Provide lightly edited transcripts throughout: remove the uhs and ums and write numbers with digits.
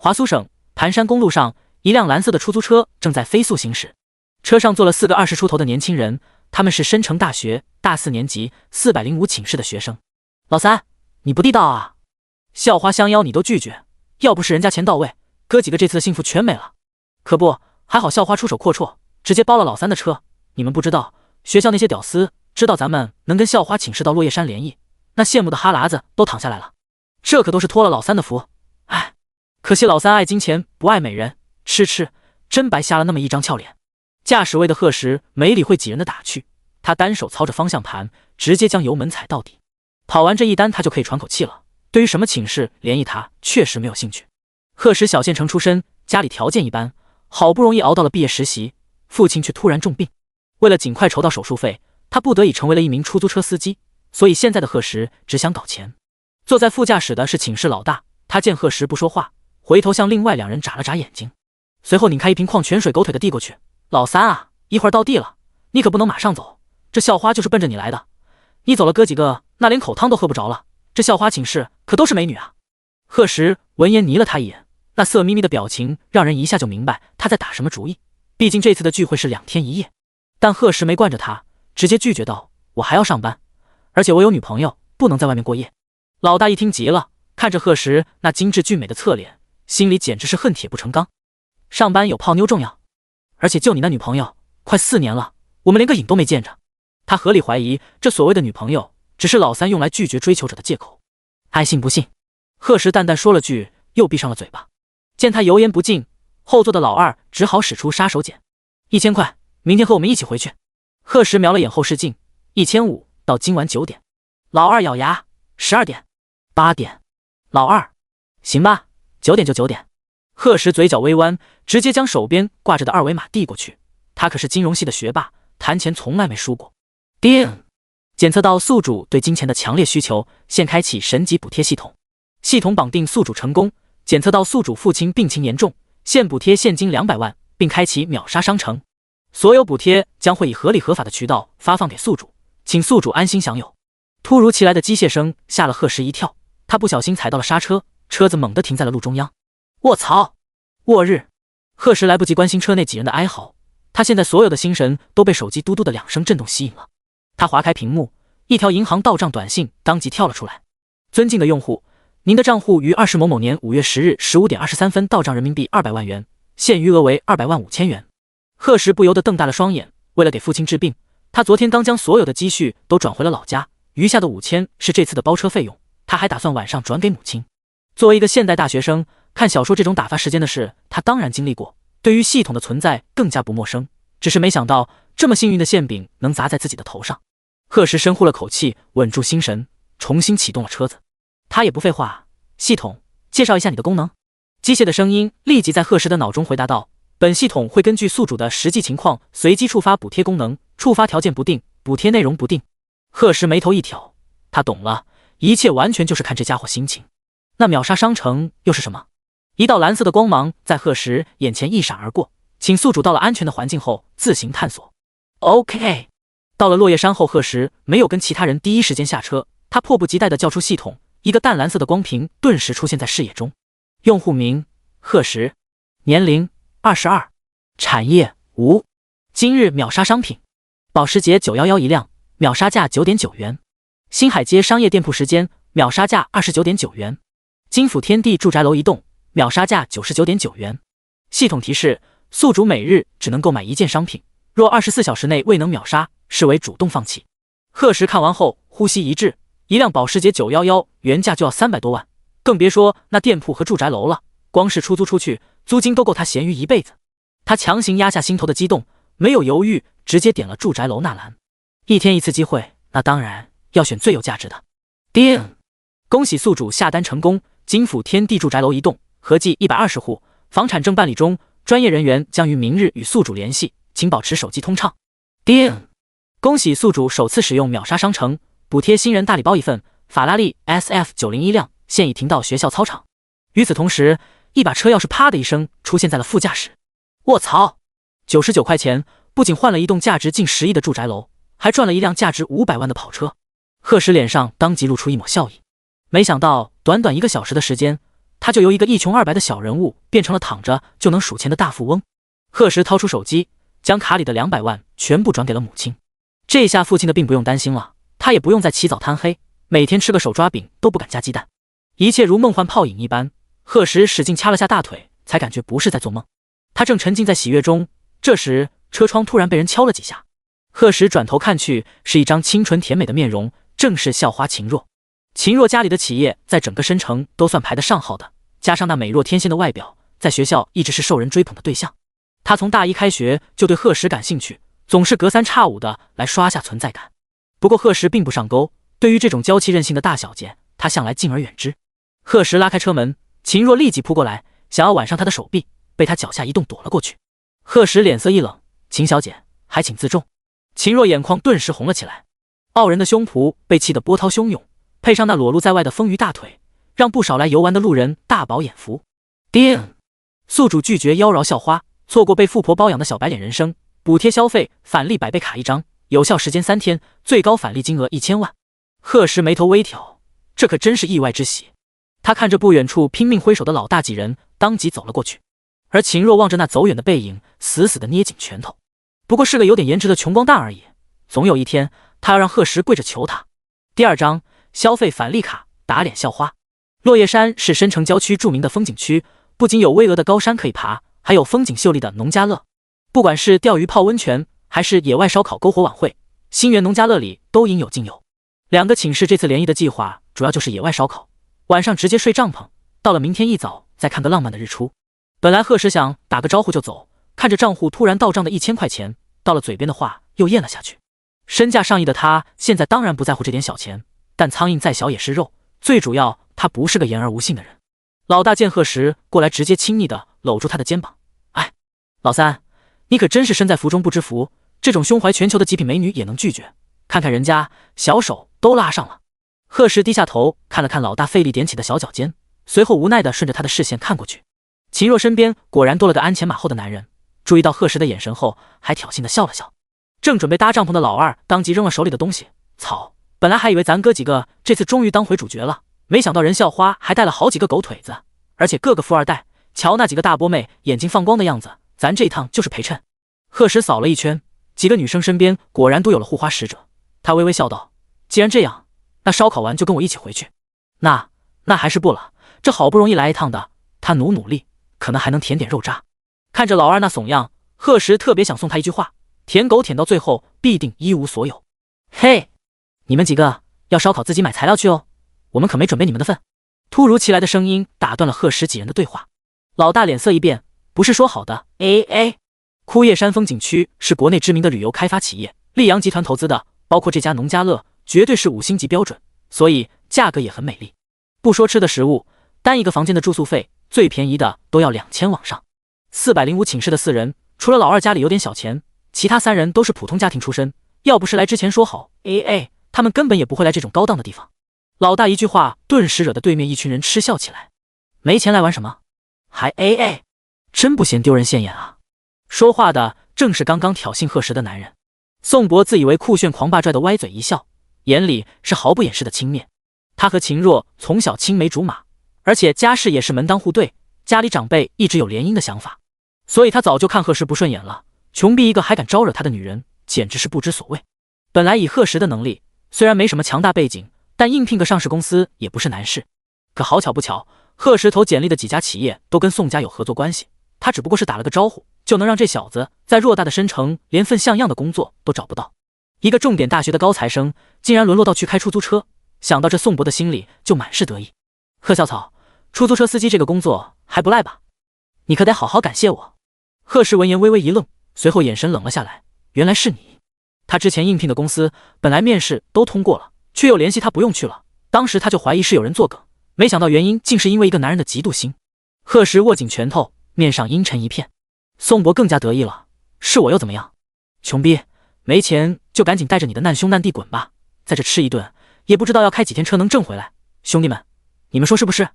华苏省盘山公路上，一辆蓝色的出租车正在飞速行驶，车上坐了4个20出头的年轻人，他们是申城大学大4年级405寝室的学生。老三，你不地道啊！校花相邀你都拒绝，要不是人家钱到位，哥几个这次的幸福全没了。可不，还好校花出手阔绰，直接包了老三的车。你们不知道，学校那些屌丝知道咱们能跟校花寝室到落叶山联谊，那羡慕的哈喇子都淌下来了。这可都是托了老三的福。唉，可惜老三爱金钱不爱美人，吃，真白瞎了那么一张俏脸。驾驶位的贺石没理会几人的打趣，他单手操着方向盘，直接将油门踩到底。跑完这一单，他就可以喘口气了。对于什么寝室联谊，他确实没有兴趣。贺石小县城出身，家里条件一般，好不容易熬到了毕业实习，父亲却突然重病。为了尽快筹到手术费，他不得已成为了一名出租车司机。所以现在的贺石只想搞钱。坐在副驾驶的是寝室老大，他见贺石不说话，回头向另外2人眨了眨眼睛，随后拧开一瓶矿泉水，狗腿的递过去。老三啊，一会儿到地了，你可不能马上走，这校花就是奔着你来的。你走了，哥几个那连口汤都喝不着了。这校花寝室可都是美女啊！贺石闻言睨了他一眼，那色眯眯的表情让人一下就明白他在打什么主意。毕竟这次的聚会是2天1夜，但贺石没惯着他，直接拒绝道：“我还要上班，而且我有女朋友，不能在外面过夜。”老大一听急了，看着贺石那精致俊美的侧脸，心里简直是恨铁不成钢。上班有泡妞重要，而且就你那女朋友，快4年了，我们连个影都没见着。他合理怀疑这所谓的女朋友只是老三用来拒绝追求者的借口。爱信不信？贺石淡淡说了句，又闭上了嘴巴。见他油盐不进，后座的老二只好使出杀手锏：1000块，明天和我们一起回去。贺石瞄了眼后视镜，1500到今晚9点。老二咬牙：12点、8点。老二，行吧，9点就9点。贺石嘴角微弯，直接将手边挂着的2维码递过去。他可是金融系的学霸，谈钱从来没输过。叮！检测到宿主对金钱的强烈需求，现开启神级补贴系统。系统绑定宿主成功，检测到宿主父亲病情严重，现补贴现金200万，并开启秒杀商城。所有补贴将会以合理合法的渠道发放给宿主，请宿主安心享有。突如其来的机械声吓了贺石一跳，他不小心踩到了刹车，车子猛地停在了路中央。卧槽！卧日！贺石来不及关心车内几人的哀嚎，他现在所有的心神都被手机嘟嘟的2声震动吸引了。他划开屏幕，一条银行到账短信当即跳了出来。尊敬的用户，您的账户于20某某年5月10日15点23分到账人民币200万元，现余额为200万5千元。贺石不由得瞪大了双眼，为了给父亲治病，他昨天刚将所有的积蓄都转回了老家，余下的5000是这次的包车费用，他还打算晚上转给母亲。作为一个现代大学生，看小说这种打发时间的事他当然经历过，对于系统的存在更加不陌生，只是没想到这么幸运的馅饼能砸在自己的头上。贺石深呼了口气，稳住心神，重新启动了车子。他也不废话，系统，介绍一下你的功能。机械的声音立即在贺石的脑中回答道：本系统会根据宿主的实际情况随机触发补贴功能，触发条件不定，补贴内容不定。贺石眉头一挑，他懂了，一切完全就是看这家伙心情。那秒杀商城又是什么？一道蓝色的光芒在贺石眼前一闪而过，请宿主到了安全的环境后自行探索。OK。到了落叶山后，贺石没有跟其他人第一时间下车，他迫不及待地叫出系统，一个淡蓝色的光屏顿时出现在视野中。用户名：贺石，年龄22，产业无，今日秒杀商品：保时捷911一辆，秒杀价9.9元；新海街商业店铺时间，秒杀价29.9元；金府天地住宅楼一栋，秒杀价99.9元。系统提示：宿主每日只能购买1件商品，若24小时内未能秒杀，视为主动放弃。贺石看完后呼吸一滞，一辆保时捷911原价就要300多万，更别说那店铺和住宅楼了，光是出租出去，租金都够他咸鱼一辈子。他强行压下心头的激动，没有犹豫，直接点了住宅楼那栏。1天1次机会，那当然要选最有价值的。叮！恭喜宿主下单成功，金府天地住宅楼一栋，合计120户，房产正办理中，专业人员将于明日与宿主联系，请保持手机通畅。叮！恭喜宿主首次使用秒杀商城，补贴新人大礼包1份，法拉利 SF901辆，现已停到学校操场。与此同时，一把车钥匙啪的一声出现在了副驾驶。卧槽！99块钱不仅换了一栋价值近10亿的住宅楼，还赚了一辆价值500万的跑车。贺石脸上当即露出一抹笑意。没想到短短1个小时的时间，他就由一个一穷二白的小人物变成了躺着就能数钱的大富翁。贺石掏出手机，将卡里的200万全部转给了母亲。这下父亲的病不用担心了，他也不用再起早贪黑，每天吃个手抓饼都不敢加鸡蛋。一切如梦幻泡影一般，贺石使劲掐了下大腿，才感觉不是在做梦。他正沉浸在喜悦中，这时车窗突然被人敲了几下。贺石转头看去，是一张清纯甜美的面容，正是校花秦若。秦若家里的企业在整个申城都算排得上号的，加上那美若天仙的外表，在学校一直是受人追捧的对象。他从大一开学就对贺石感兴趣，总是隔三差五的来刷下存在感。不过贺石并不上钩，对于这种娇气任性的大小姐，他向来敬而远之。贺石拉开车门，秦若立即扑过来，想要挽上他的手臂，被他脚下一动躲了过去。贺石脸色一冷，秦小姐，还请自重。秦若眼眶顿时红了起来，傲人的胸脯被气得波涛汹涌，配上那裸露在外的丰腴大腿，让不少来游玩的路人大饱眼福。叮！宿主拒绝妖娆校花，错过被富婆包养的小白脸人生，补贴消费返利100倍卡1张，有效时间3天，最高返利金额1000万。贺石眉头微挑，这可真是意外之喜。他看着不远处拼命挥手的老大几人，当即走了过去。而秦若望着那走远的背影，死死地捏紧拳头。不过是个有点颜值的穷光蛋而已，总有一天他要让贺石跪着求他。第2章消费返利卡打脸校花。落叶山是申城郊区著名的风景区，不仅有巍峨的高山可以爬，还有风景秀丽的农家乐。不管是钓鱼泡温泉，还是野外烧烤篝火晚会，新源农家乐里都应有尽有。2个寝室这次联谊的计划主要就是野外烧烤，晚上直接睡帐篷，到了明天一早再看个浪漫的日出。本来贺石想打个招呼就走，看着账户突然到账的1000块钱，到了嘴边的话又咽了下去。身价上亿的他现在当然不在乎这点小钱，但苍蝇再小也是肉，最主要他不是个言而无信的人。老大见贺石过来，直接亲昵地搂住他的肩膀，哎，老三，你可真是身在福中不知福，这种胸怀全球的极品美女也能拒绝，看看人家小手都拉上了。贺石低下头看了看老大费力踮起的小脚尖，随后无奈地顺着他的视线看过去。秦若身边果然多了个鞍前马后的男人，注意到贺石的眼神后，还挑衅地笑了笑。正准备搭帐篷的老二当即扔了手里的东西，操！本来还以为咱哥几个这次终于当回主角了，没想到人校花还带了好几个狗腿子，而且个个富二代。瞧那几个大波妹眼睛放光的样子，咱这一趟就是陪衬。贺石扫了一圈，几个女生身边果然都有了护花使者。他微微笑道：“既然这样，那烧烤完就跟我一起回去。”那还是不了，这好不容易来一趟的，他努力，可能还能舔点肉渣。看着老二那怂样，贺石特别想送他一句话：舔狗舔到最后必定一无所有。嘿，你们几个要烧烤自己买材料去哦，我们可没准备你们的份。突如其来的声音打断了贺石几人的对话。老大脸色一变，不是说好的 AA？ 枯叶山风景区是国内知名的旅游开发企业，溧阳集团投资的，包括这家农家乐绝对是5星级标准，所以价格也很美丽。不说吃的食物，单一个房间的住宿费最便宜的都要2000往上。405寝室的4人，除了老二家里有点小钱，其他3人都是普通家庭出身，要不是来之前说好 AA， 他们根本也不会来这种高档的地方。老大一句话顿时惹得对面一群人嗤笑起来。没钱来玩什么？还 AA， 真不嫌丢人现眼啊！说话的正是刚刚挑衅贺石的男人。宋博自以为酷炫狂霸拽的歪嘴一笑，眼里是毫不掩饰的轻蔑。他和秦若从小青梅竹马，而且家世也是门当户对，家里长辈一直有联姻的想法，所以他早就看贺石不顺眼了。穷逼一个还敢招惹他的女人，简直是不知所谓。本来以贺石的能力，虽然没什么强大背景，但应聘个上市公司也不是难事。可好巧不巧，贺石投简历的几家企业都跟宋家有合作关系，他只不过是打了个招呼，就能让这小子在偌大的申城连份像样的工作都找不到。一个重点大学的高材生，竟然沦落到去开出租车，想到这，宋博的心里就满是得意。贺小草，出租车司机这个工作还不赖吧？你可得好好感谢我。贺石闻言微微一愣，随后眼神冷了下来。原来是你。他之前应聘的公司本来面试都通过了，却又联系他不用去了，当时他就怀疑是有人作梗，没想到原因竟是因为一个男人的嫉妒心。贺石握紧拳头，面上阴沉一片。宋博更加得意了，是我又怎么样？穷逼，没钱就赶紧带着你的难兄难弟滚吧，在这吃一顿也不知道要开几天车能挣回来。兄弟们，你们说是不是？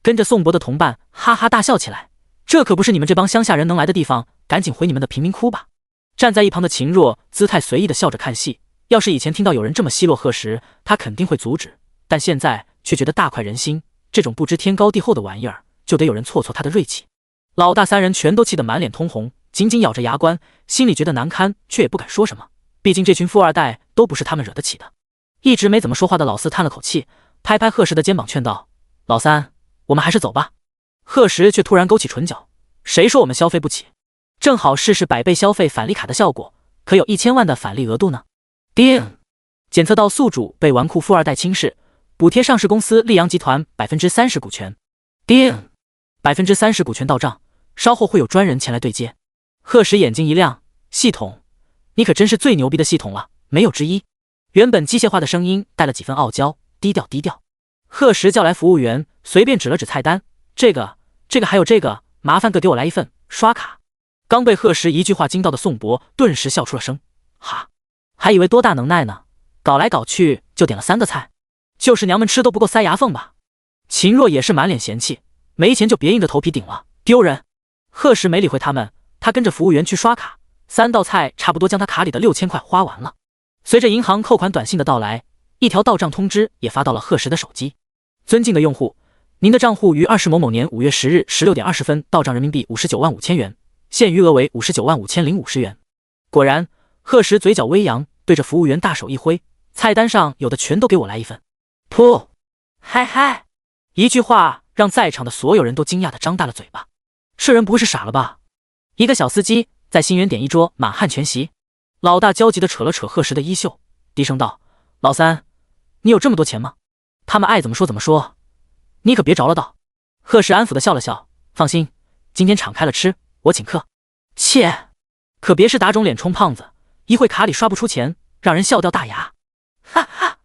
跟着宋博的同伴哈哈大笑起来。这可不是你们这帮乡下人能来的地方，赶紧回你们的贫民窟吧。站在一旁的秦若姿态随意的笑着看戏，要是以前听到有人这么奚落贺石，他肯定会阻止，但现在却觉得大快人心。这种不知天高地厚的玩意儿，就得有人挫挫他的锐气。老大三人全都气得满脸通红，紧紧咬着牙关，心里觉得难堪，却也不敢说什么。毕竟这群富二代都不是他们惹得起的。一直没怎么说话的老四叹了口气，拍拍贺石的肩膀劝道：“老三，我们还是走吧。”贺石却突然勾起唇角：“谁说我们消费不起？正好试试100倍消费返利卡的效果，可有1000万的返利额度呢。”叮！检测到宿主被纨绔富二代轻视，补贴上市公司溧阳集团30%股权。叮！30%股权到账，稍后会有专人前来对接。贺石眼睛一亮：“系统，你可真是最牛逼的系统了，没有之一。”原本机械化的声音带了几分傲娇，低调低调。贺石叫来服务员，随便指了指菜单：“这个还有这个，麻烦各给我来一份，刷卡。”刚被贺石一句话惊到的宋博顿时笑出了声：“哈，还以为多大能耐呢，搞来搞去就点了3个菜，就是娘们吃都不够塞牙缝吧？”秦若也是满脸嫌弃：“没钱就别硬着头皮顶了，丢人。”贺石没理会他们，他跟着服务员去刷卡，3道菜差不多将他卡里的6000块花完了。随着银行扣款短信的到来，一条到账通知也发到了贺石的手机：“尊敬的用户，您的账户于20某某年5月10日16点20分到账人民币59万5千元，现余额为59万5050元。”果然，贺石嘴角微扬，对着服务员大手一挥：“菜单上有的全都给我来一份。”噗！嗨嗨！一句话让在场的所有人都惊讶地张大了嘴巴。这人不会是傻了吧？一个小司机在新源点一桌满汉全席。老大焦急地扯了扯贺石的衣袖，低声道：“老三，你有这么多钱吗？他们爱怎么说怎么说，你可别着了道。”贺石安抚地笑了笑：“放心，今天敞开了吃，我请客。切，可别是打肿脸充胖子，一会卡里刷不出钱，让人笑掉大牙。”哈哈，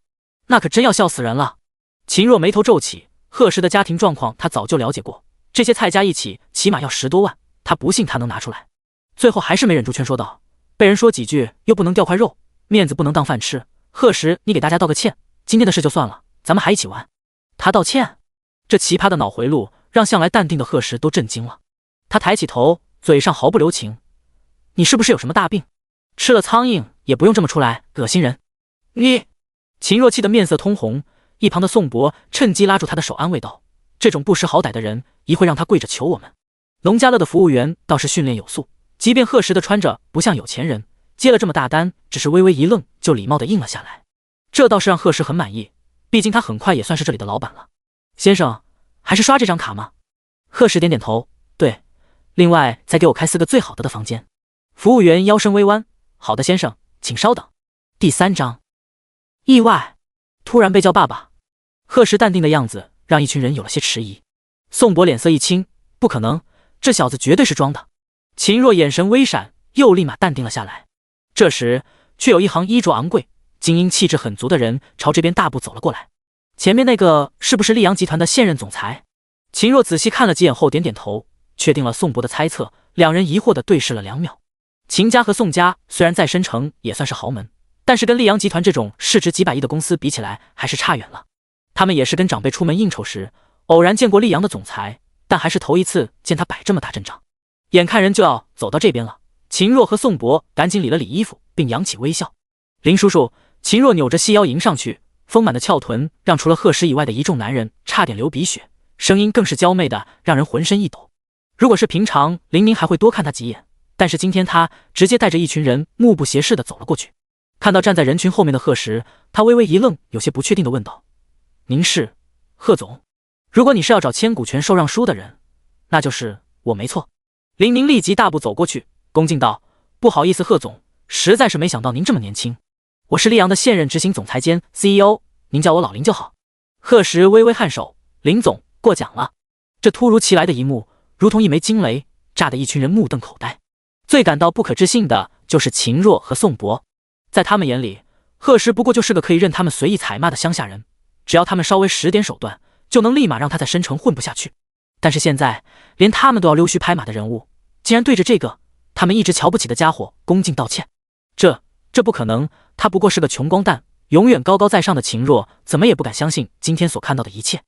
那可真要笑死人了。秦若眉头皱起，贺石的家庭状况他早就了解过，这些菜加一起起码要10多万，他不信他能拿出来。最后还是没忍住劝说道：“被人说几句又不能掉块肉，面子不能当饭吃。贺石，你给大家道个歉，今天的事就算了，咱们还一起玩。”他道歉？这奇葩的脑回路让向来淡定的贺石都震惊了。他抬起头，嘴上毫不留情：“你是不是有什么大病？吃了苍蝇也不用这么出来，恶心人！”你！秦若气得面色通红，一旁的宋博趁机拉住他的手安慰道：“这种不识好歹的人，一会让他跪着求我们。”农家乐的服务员倒是训练有素，即便贺石的穿着不像有钱人，接了这么大单，只是微微一愣，就礼貌地应了下来。这倒是让贺石很满意，毕竟他很快也算是这里的老板了。“先生，还是刷这张卡吗？”贺石点点头：“对，另外再给我开4个最好的房间。”服务员腰身微弯：“好的，先生，请稍等。第3张。”意外，突然被叫爸爸。贺石淡定的样子让一群人有了些迟疑。宋博脸色一青：“不可能，这小子绝对是装的。”秦若眼神微闪，又立马淡定了下来。这时，却有一行衣着昂贵、精英气质很足的人朝这边大步走了过来。前面那个是不是溧阳集团的现任总裁？秦若仔细看了几眼后点点头，确定了宋博的猜测。两人疑惑地对视了2秒。秦家和宋家虽然在申城也算是豪门，但是跟溧阳集团这种市值几百亿的公司比起来，还是差远了。他们也是跟长辈出门应酬时，偶然见过溧阳的总裁，但还是头一次见他摆这么大阵仗。眼看人就要走到这边了，秦若和宋博赶紧理了理衣服，并扬起微笑：“林叔叔。”秦若扭着细腰迎上去，丰满的翘臀让除了贺石以外的一众男人差点流鼻血，声音更是娇媚的让人浑身一抖。如果是平常，林宁还会多看他几眼，但是今天他直接带着一群人目不斜视的走了过去。看到站在人群后面的贺石，他微微一愣，有些不确定的问道：“您是贺总？如果你是要找签股权受让书的人，那就是我没错。”林宁立即大步走过去，恭敬道：“不好意思，贺总，实在是没想到您这么年轻。我是溧阳的现任执行总裁兼 CEO， 您叫我老林就好。”贺石微微颔首：“林总过奖了。”这突如其来的一幕，如同一枚惊雷，炸得一群人目瞪口呆。最感到不可置信的就是秦若和宋博，在他们眼里，贺石不过就是个可以任他们随意采骂的乡下人，只要他们稍微使点手段，就能立马让他在申城混不下去。但是现在，连他们都要溜须拍马的人物，竟然对着这个他们一直瞧不起的家伙恭敬道歉，这不可能，他不过是个穷光蛋。永远高高在上的秦若怎么也不敢相信今天所看到的一切。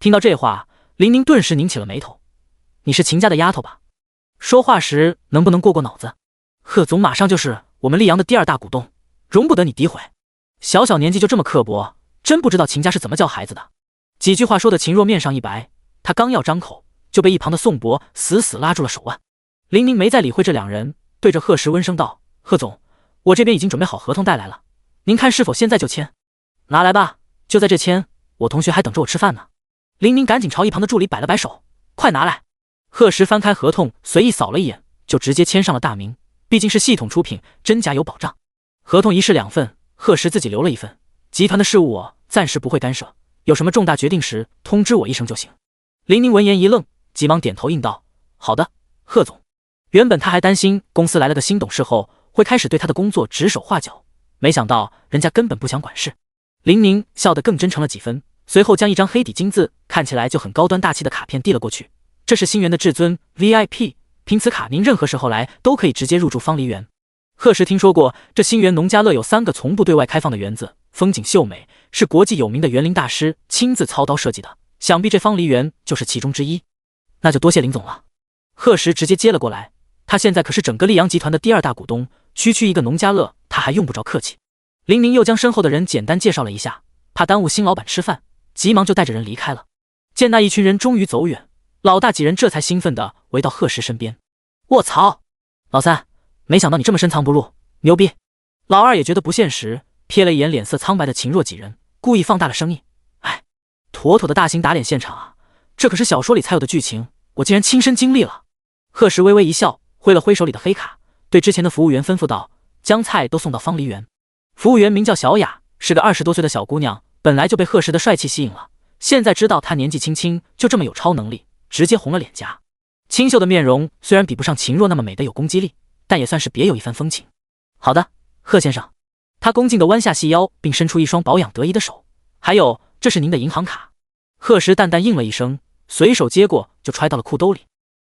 听到这话，林宁顿时拧起了眉头：“你是秦家的丫头吧？说话时能不能过脑子？贺总马上就是我们溧阳的第2大股东，容不得你诋毁。小小年纪就这么刻薄，真不知道秦家是怎么教孩子的。”几句话说的秦若面上一白，他刚要张口，就被一旁的宋博死死拉住了手腕。林宁没再理会这两人，对着贺石温声道：“贺总，我这边已经准备好合同带来了，您看是否现在就签？”“拿来吧，就在这签，我同学还等着我吃饭呢。”林宁赶紧朝一旁的助理摆了摆手：“快拿来！”贺石翻开合同，随意扫了一眼，就直接签上了大名，毕竟是系统出品，真假有保障。合同一式2份，贺石自己留了一份。集团的事务我暂时不会干涉，有什么重大决定时通知我一声就行。林宁闻言一愣，急忙点头应道：“好的，贺总。”原本他还担心公司来了个新董事后会开始对他的工作指手画脚，没想到人家根本不想管事。林宁笑得更真诚了几分，随后将一张黑底金字看起来就很高端大气的卡片递了过去。这是星源的至尊 VIP， 凭此卡您任何时候来都可以直接入住芳梨园。贺石听说过这星源农家乐有3个从不对外开放的园子，风景秀美，是国际有名的园林大师亲自操刀设计的，想必这芳梨园就是其中之一。那就多谢林总了。贺石直接接了过来，他现在可是整个溧阳集团的第2大股东，区一个农家乐他还用不着客气。林宁又将身后的人简单介绍了一下，怕耽误新老板吃饭，急忙就带着人离开了。见那一群人终于走远，老大几人这才兴奋地围到贺石身边。卧槽，老三，没想到你这么深藏不露，牛逼！老二也觉得不现实，瞥了一眼脸色苍白的秦若几人，故意放大了声音：“哎，妥妥的大型打脸现场啊！这可是小说里才有的剧情，我竟然亲身经历了。”贺石微微一笑，挥了挥手里的黑卡，对之前的服务员吩咐道：“将菜都送到芳梨园。”服务员名叫小雅，是个20多岁的小姑娘，本来就被贺石的帅气吸引了，现在知道他年纪轻轻就这么有超能力，直接红了脸颊。清秀的面容虽然比不上秦若那么美的有攻击力，但也算是别有一番风情。“好的，贺先生。”他恭敬地弯下细腰，并伸出一双保养得宜的手。“还有，这是您的银行卡。”贺石淡淡应了一声，随手接过就揣到了裤兜里。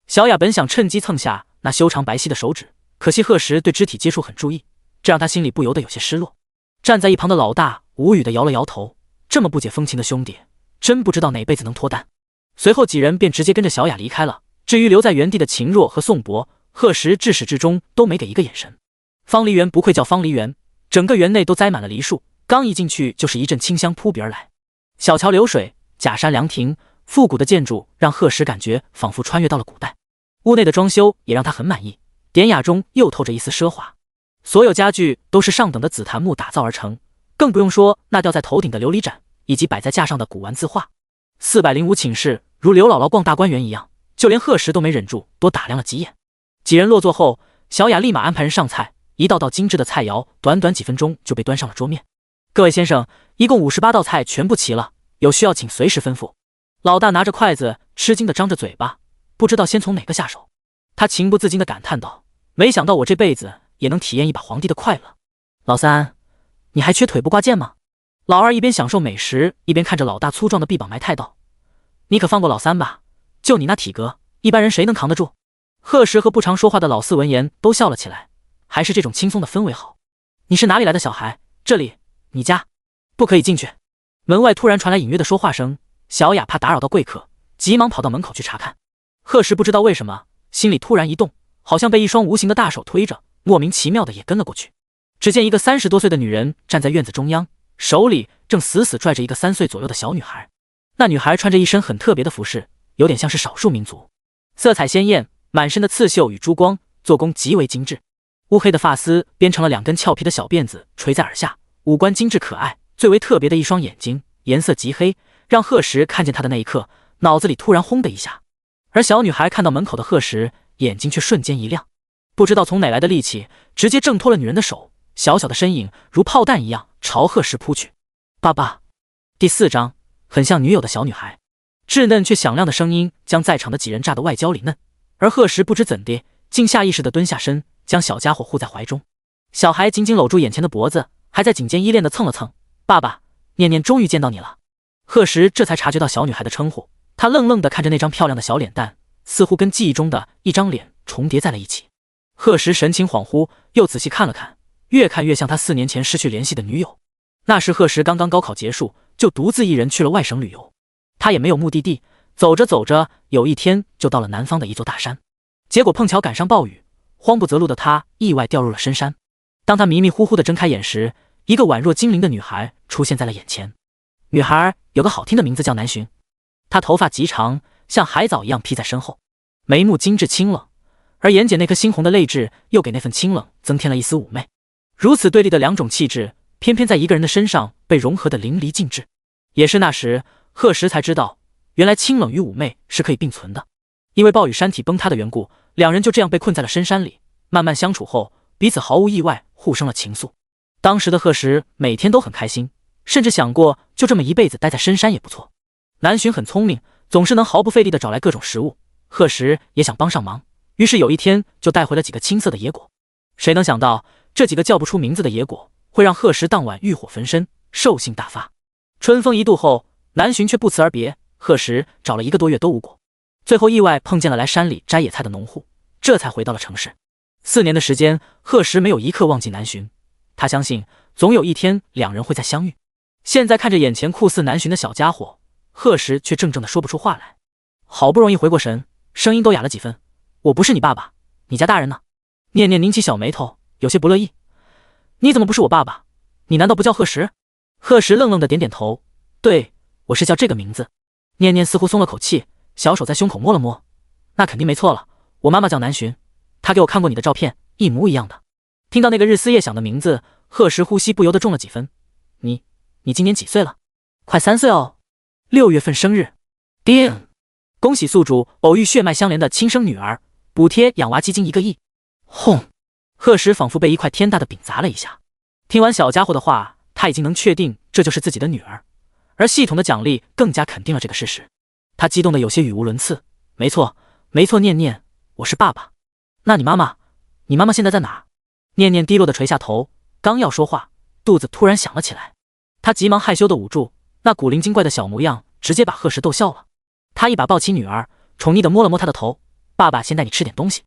小雅本想趁机蹭下那修长白皙的手指，可惜贺石对肢体接触很注意，这让他心里不由得有些失落。站在一旁的老大无语地摇了摇头，这么不解风情的兄弟，真不知道哪辈子能脱单。随后几人便直接跟着小雅离开了。至于留在原地的秦若和宋博，贺石至始至终都没给一个眼神。芳梨园不愧叫芳梨园，整个园内都栽满了梨树，刚一进去就是一阵清香扑鼻而来。小桥流水，假山凉亭，复古的建筑让贺石感觉仿佛穿越到了古代。屋内的装修也让他很满意，典雅中又透着一丝奢华。所有家具都是上等的紫檀木打造而成，更不用说那吊在头顶的琉璃盏以及摆在架上的古玩字画。405寝室如刘姥姥逛大观园一样，就连贺石都没忍住多打量了几眼。几人落座后，小雅立马安排人上菜，一道道精致的菜肴短短几分钟就被端上了桌面。“各位先生，一共58道菜全部齐了，有需要请随时吩咐。”老大拿着筷子吃惊地张着嘴巴，不知道先从哪个下手。他情不自禁地感叹道：“没想到我这辈子也能体验一把皇帝的快乐。”“老三，你还缺腿不挂件吗？”老二一边享受美食，一边看着老大粗壮的臂膀埋汰道：“你可放过老三吧，就你那体格，一般人谁能扛得住？”贺石和不常说话的老四闻言都笑了起来，还是这种轻松的氛围好。“你是哪里来的小孩？这里你家，不可以进去。”门外突然传来隐约的说话声，小雅怕打扰到贵客，急忙跑到门口去查看。贺石不知道为什么心里突然一动，好像被一双无形的大手推着，莫名其妙的也跟了过去。只见一个30多岁的女人站在院子中央，手里正死死拽着一个3岁左右的小女孩。那女孩穿着一身很特别的服饰，有点像是少数民族，色彩鲜艳，满身的刺绣与珠光，做工极为精致。乌黑的发丝编成了2根俏皮的小辫子垂在耳下，五官精致可爱，最为特别的一双眼睛颜色极黑，让贺石看见她的那一刻，脑子里突然轰的一下。而小女孩看到门口的贺石，眼睛却瞬间一亮，不知道从哪来的力气，直接挣脱了女人的手，小小的身影如炮弹一样朝贺石扑去。“爸爸。”第4章，很像女友的小女孩，稚嫩却响亮的声音将在场的几人炸得外焦里嫩。而贺石不知怎的，竟下意识地蹲下身，将小家伙护在怀中。小孩紧紧搂住眼前的脖子，还在颈间依恋地蹭了蹭。“爸爸，念念终于见到你了。”贺石这才察觉到小女孩的称呼，他愣愣地看着那张漂亮的小脸蛋，似乎跟记忆中的一张脸重叠在了一起。贺石神情恍惚，又仔细看了看，越看越像他4年前失去联系的女友。那时贺石刚刚高考结束，就独自一人去了外省旅游。他也没有目的地，走着走着，有一天就到了南方的一座大山。结果碰巧赶上暴雨，慌不择路的他意外掉入了深山。当他迷迷糊糊地睁开眼时，一个宛若精灵的女孩出现在了眼前。女孩有个好听的名字叫南浔，她头发极长，像海藻一样披在身后，眉目精致清冷，而眼睑那颗猩红的泪痣又给那份清冷增添了一丝妩媚。如此对立的两种气质，偏偏在一个人的身上被融合得淋漓尽致。也是那时，贺时才知道，原来清冷与妩媚是可以并存的。因为暴雨山体崩塌的缘故，两人就这样被困在了深山里。慢慢相处后，彼此毫无意外互生了情愫。当时的贺时每天都很开心，甚至想过就这么一辈子待在深山也不错。南巡很聪明，总是能毫不费力地找来各种食物。贺时也想帮上忙，于是有一天就带回了几个青色的野果。谁能想到这几个叫不出名字的野果会让贺时当晚欲火焚身，兽性大发。春风一度后，南巡却不辞而别，贺时找了1个多月都无果。最后意外碰见了来山里摘野菜的农户，这才回到了城市。4年的时间，贺时没有一刻忘记南巡，他相信总有一天两人会再相遇。现在看着眼前酷似南巡的小家伙，贺时却怔怔的说不出话来。好不容易回过神，声音都哑了几分：“我不是你爸爸，你家大人呢？”念念拧起小眉头，有些不乐意：“你怎么不是我爸爸？你难道不叫贺时？”贺时愣愣的点点头：“对，我是叫这个名字。”念念似乎松了口气，小手在胸口摸了摸：“那肯定没错了，我妈妈叫南巡，她给我看过你的照片，一模一样的。”听到那个日思夜想的名字，贺时呼吸不由得重了几分：“你今年几岁了？”“快3岁哦，6月份生日。”“叮！恭喜宿主偶遇血脉相连的亲生女儿，补贴养娃基金1个亿。”轰！贺时仿佛被一块天大的饼砸了一下。听完小家伙的话，他已经能确定这就是自己的女儿，而系统的奖励更加肯定了这个事实。他激动得有些语无伦次：“没错，念念，我是爸爸。那你妈妈现在在哪儿？”念念低落地垂下头，刚要说话，肚子突然响了起来。他急忙害羞地捂住，那古灵精怪的小模样直接把贺时逗笑了。他一把抱起女儿，宠溺地摸了摸她的头：“爸爸先带你吃点东西。”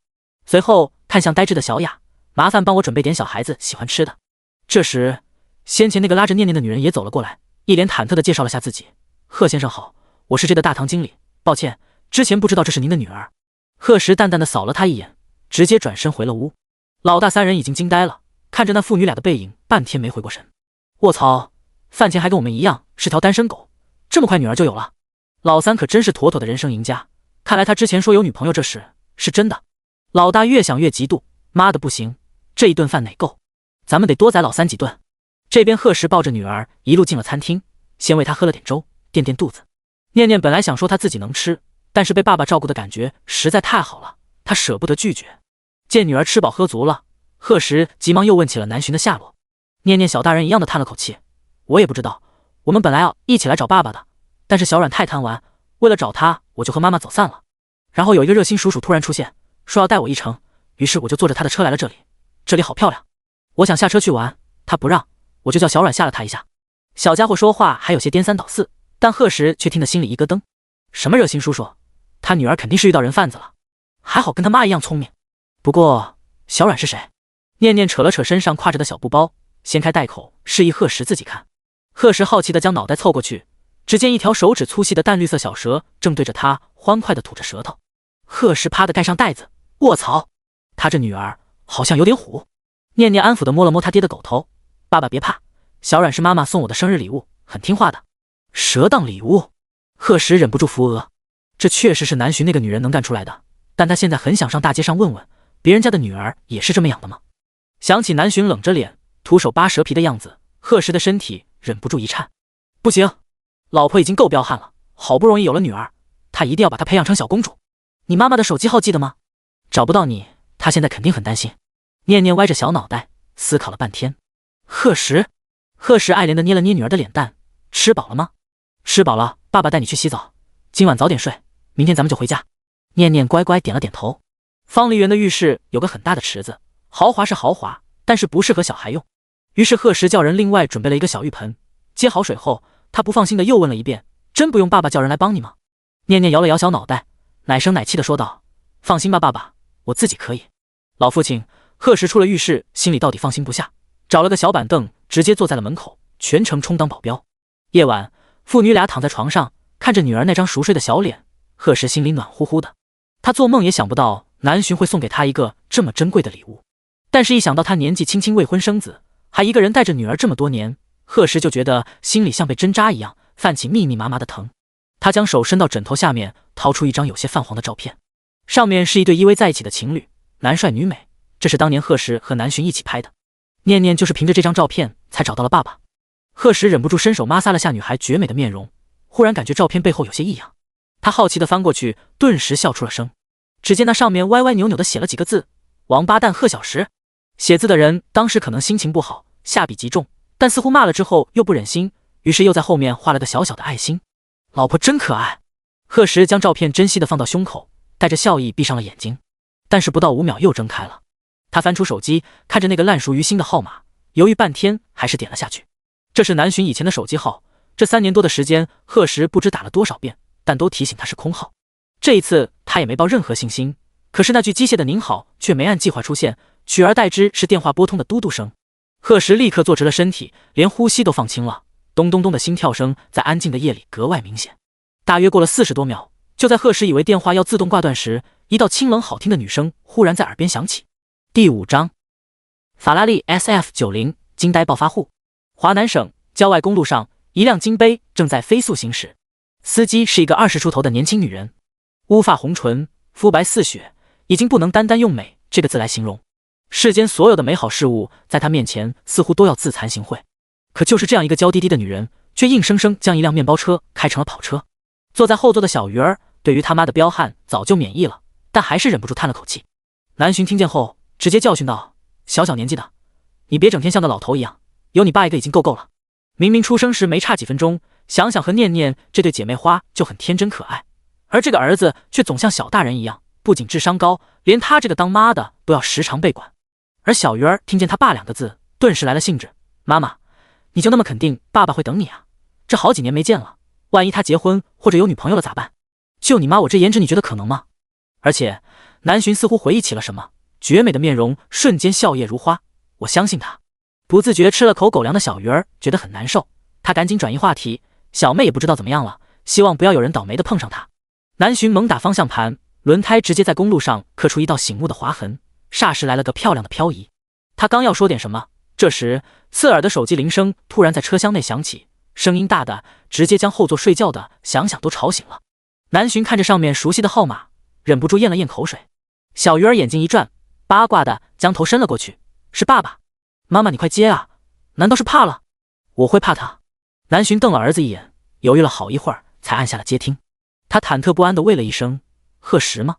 随后看向呆滞的小雅：“麻烦帮我准备点小孩子喜欢吃的。”这时，先前那个拉着念念的女人也走了过来，一脸忐忑地介绍了下自己：“贺先生好，我是这的大堂经理，抱歉，之前不知道这是您的女儿。”贺时淡淡地扫了她一眼，直接转身回了屋。老大3人已经惊呆了，看着那父女俩的背影，半天没回过神。卧槽，饭前还跟我们一样是条单身狗，这么快女儿就有了。老三可真是妥妥的人生赢家，看来他之前说有女朋友这事是真的。老大越想越嫉妒，妈的不行，这一顿饭哪够？咱们得多宰老三几顿。这边贺时抱着女儿一路进了餐厅，先喂她喝了点粥，垫垫肚子。念念本来想说她自己能吃，但是被爸爸照顾的感觉实在太好了，她舍不得拒绝。见女儿吃饱喝足了，贺时急忙又问起了南巡的下落。念念小大人一样的叹了口气：“我也不知道，我们本来要一起来找爸爸的，但是小阮太贪玩，为了找他，我就和妈妈走散了。然后有一个热心叔叔突然出现，说要带我一程，于是我就坐着他的车来了这里。这里好漂亮，我想下车去玩，他不让，我就叫小阮吓了他一下。”小家伙说话还有些颠三倒四，但贺时却听得心里一咯噔。什么热心叔叔？他女儿肯定是遇到人贩子了，还好跟他妈一样聪明。不过小阮是谁？念念扯了扯身上挎着的小布包，掀开袋口，示意贺时自己看。贺时好奇地将脑袋凑过去，只见一条手指粗细的淡绿色小蛇正对着他欢快地吐着舌头。贺时啪地盖上袋子，卧槽，他这女儿好像有点虎。念念安抚地摸了摸他爹的狗头：“爸爸别怕，小阮是妈妈送我的生日礼物，很听话的。”蛇当礼物？贺时忍不住扶额，这确实是南巡那个女人能干出来的，但他现在很想上大街上问问，别人家的女儿也是这么养的吗？想起南巡冷着脸徒手扒蛇皮的样子，贺时的身体忍不住一颤。不行，老婆已经够彪悍了，好不容易有了女儿，他一定要把她培养成小公主。你妈妈的手机号记得吗？找不到你，她现在肯定很担心。念念歪着小脑袋思考了半天。贺时爱怜地捏了捏女儿的脸蛋：“吃饱了吗？”“吃饱了，爸爸带你去洗澡，今晚早点睡，明天咱们就回家。”念念乖乖点了点头。方梨园的浴室有个很大的池子，豪华是豪华，但是不适合小孩用。于是贺时叫人另外准备了一个小浴盆，接好水后，他不放心的又问了一遍：“真不用爸爸叫人来帮你吗？”念念摇了摇小脑袋，奶声奶气的说道：“放心吧，爸爸，我自己可以。”老父亲贺时出了浴室，心里到底放心不下，找了个小板凳，直接坐在了门口，全程充当保镖。夜晚，父女俩躺在床上，看着女儿那张熟睡的小脸，贺时心里暖乎乎的。他做梦也想不到南巡会送给他一个这么珍贵的礼物，但是一想到他年纪轻轻未婚生子，还一个人带着女儿这么多年，贺时就觉得心里像被针扎一样，泛起密密麻麻的疼。他将手伸到枕头下面，掏出一张有些泛黄的照片，上面是一对依偎在一起的情侣，男帅女美。这是当年贺时和南浔一起拍的。念念就是凭着这张照片才找到了爸爸。贺时忍不住伸手抹擦了下女孩绝美的面容，忽然感觉照片背后有些异样。他好奇地翻过去，顿时笑出了声。只见那上面歪歪扭扭地写了几个字：王八蛋贺小时。写字的人当时可能心情不好，下笔极重，但似乎骂了之后又不忍心，于是又在后面画了个小小的爱心。老婆真可爱。贺时将照片珍惜地放到胸口，带着笑意闭上了眼睛，但是不到5秒又睁开了。他翻出手机，看着那个烂熟于心的号码，犹豫半天还是点了下去。这是南浔以前的手机号，这3年多的时间，贺时不知打了多少遍，但都提醒他是空号。这一次他也没抱任何信心，可是那句机械的您好却没按计划出现，取而代之是电话拨通的嘟嘟声。贺时立刻坐直了身体，连呼吸都放轻了，咚咚咚的心跳声在安静的夜里格外明显。大约过了40多秒，就在贺时以为电话要自动挂断时，一道清冷好听的女声忽然在耳边响起。第5章，法拉利 SF90 惊呆暴发户。华南省郊外公路上，一辆金杯正在飞速行驶，司机是一个20出头的年轻女人，乌发红唇，肤白似雪，已经不能单单用美这个字来形容。世间所有的美好事物在她面前似乎都要自惭形秽，可就是这样一个娇滴滴的女人，却硬生生将一辆面包车开成了跑车。坐在后座的小鱼儿对于他妈的彪悍早就免疫了，但还是忍不住叹了口气。南浔听见后直接教训道：小小年纪的，你别整天像个老头一样，有你爸一个已经够了。明明出生时没差几分钟，想想和念念这对姐妹花就很天真可爱，而这个儿子却总像小大人一样，不仅智商高，连他这个当妈的都要时常被管。而小鱼儿听见他爸2个字，顿时来了兴致：妈妈，你就那么肯定爸爸会等你啊？这好几年没见了，万一他结婚或者有女朋友了咋办？就你妈我这颜值，你觉得可能吗？而且南浔似乎回忆起了什么，绝美的面容瞬间笑靥如花。我相信他。不自觉吃了口狗粮的小鱼儿觉得很难受，他赶紧转移话题，小妹也不知道怎么样了，希望不要有人倒霉的碰上她。南浔猛打方向盘，轮胎直接在公路上刻出一道醒目的划痕，霎时来了个漂亮的漂移。他刚要说点什么，这时刺耳的手机铃声突然在车厢内响起，声音大的直接将后座睡觉的想想都吵醒了。南浔看着上面熟悉的号码，忍不住咽了咽口水。小鱼儿眼睛一转，八卦的将头伸了过去：是爸爸。妈妈你快接啊，难道是怕了？我会怕他。南浔瞪了儿子一眼，犹豫了好一会儿才按下了接听。他忐忑不安地喂了一声：贺时吗？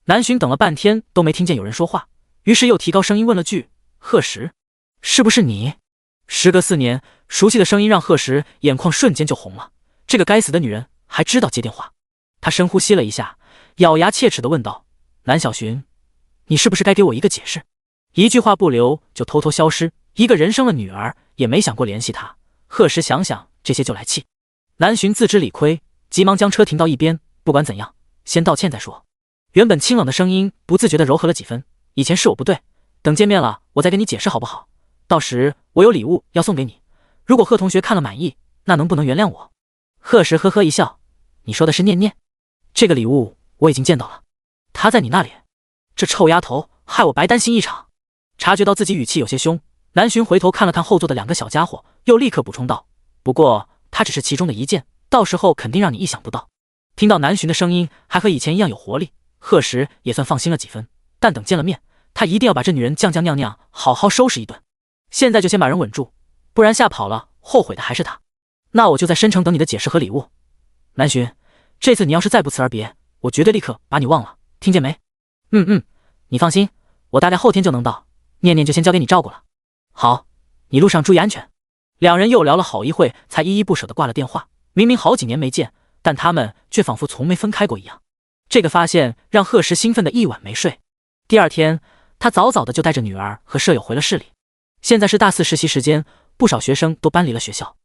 南浔等了半天都没听见有人说话，于是又提高声音问了句：贺时，是不是你？时隔4年，熟悉的声音让贺时眼眶瞬间就红了，这个该死的女人还知道接电话。他深呼吸了一下，咬牙切齿地问道：南小浔，你是不是该给我一个解释？一句话不留就偷偷消失，一个人生了女儿也没想过联系他。贺时想想这些就来气。南浔自知理亏，急忙将车停到一边，不管怎样先道歉再说。原本清冷的声音不自觉地柔和了几分：以前是我不对，等见面了我再跟你解释好不好？到时我有礼物要送给你，如果贺同学看了满意，那能不能原谅我？贺时呵呵一笑：你说的是念念？这个礼物我已经见到了，她在你那里。这臭丫头害我白担心一场。察觉到自己语气有些凶，南浔回头看了看后座的2个小家伙，又立刻补充道：不过他只是其中的一件，到时候肯定让你意想不到。听到南浔的声音还和以前一样有活力，贺时也算放心了几分，但等见了面，他一定要把这女人酱酱酿酿好好收拾一顿。现在就先把人稳住，不然吓跑了后悔的还是他。那我就在申城等你的解释和礼物。南浔，这次你要是再不辞而别，我绝对立刻把你忘了，听见没？你放心，我大概后天就能到，念念就先交给你照顾了。好，你路上注意安全。2人又聊了好一会，才依依不舍地挂了电话。明明好几年没见，但他们却仿佛从没分开过一样。这个发现让贺时兴奋的一晚没睡。第2天，他早早的就带着女儿和舍友回了市里。现在是大4实习时间，不少学生都搬离了学校。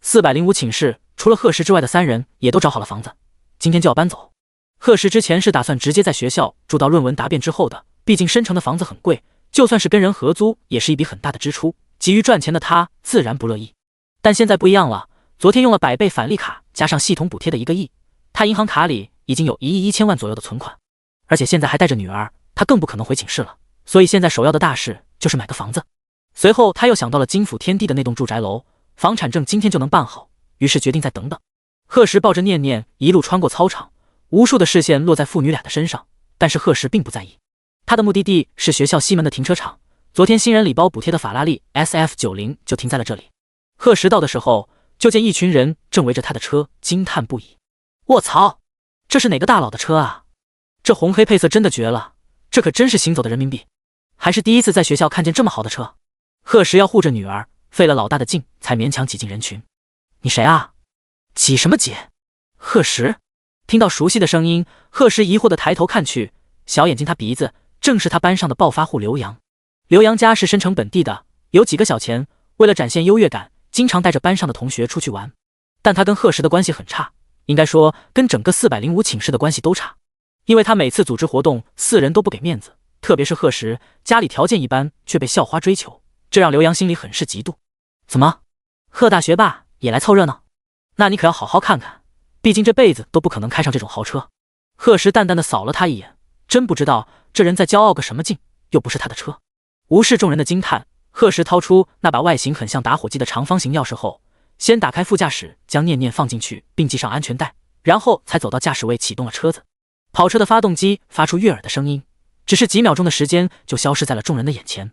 405寝室除了贺时之外的3人也都找好了房子，今天就要搬走。贺时之前是打算直接在学校住到论文答辩之后的，毕竟申城的房子很贵，就算是跟人合租也是一笔很大的支出，急于赚钱的他自然不乐意。但现在不一样了，昨天用了100倍返利卡加上系统补贴的1个亿，他银行卡里已经有1亿1000万左右的存款，而且现在还带着女儿，他更不可能回寝室了，所以现在首要的大事就是买个房子。随后他又想到了金府天地的那栋住宅楼，房产证今天就能办好，于是决定再等等。贺石抱着念念一路穿过操场，无数的视线落在父女俩的身上，但是贺石并不在意。他的目的地是学校西门的停车场，昨天新人礼包补贴的法拉利 SF90 就停在了这里。贺石到的时候，就见一群人正围着他的车惊叹不已。卧槽，这是哪个大佬的车啊？这红黑配色真的绝了，这可真是行走的人民币。还是第一次在学校看见这么豪的车。贺石要护着女儿，费了老大的劲才勉强挤进人群。你谁啊？挤什么挤？贺石。听到熟悉的声音，贺石疑惑地抬头看去，小眼睛他鼻子，正是他班上的暴发户刘洋。刘洋家是申城本地的，有几个小钱，为了展现优越感，经常带着班上的同学出去玩。但他跟贺石的关系很差，应该说跟整个405寝室的关系都差，因为他每次组织活动，4人都不给面子，特别是贺石，家里条件一般却被校花追求，这让刘洋心里很是嫉妒。怎么，贺大学霸也来凑热闹？那你可要好好看看，毕竟这辈子都不可能开上这种豪车。贺石淡淡的扫了他一眼，真不知道这人在骄傲个什么劲，又不是他的车。无视众人的惊叹，贺石掏出那把外形很像打火机的长方形钥匙后，先打开副驾驶，将念念放进去并系上安全带，然后才走到驾驶位启动了车子。跑车的发动机发出悦耳的声音，只是几秒钟的时间就消失在了众人的眼前。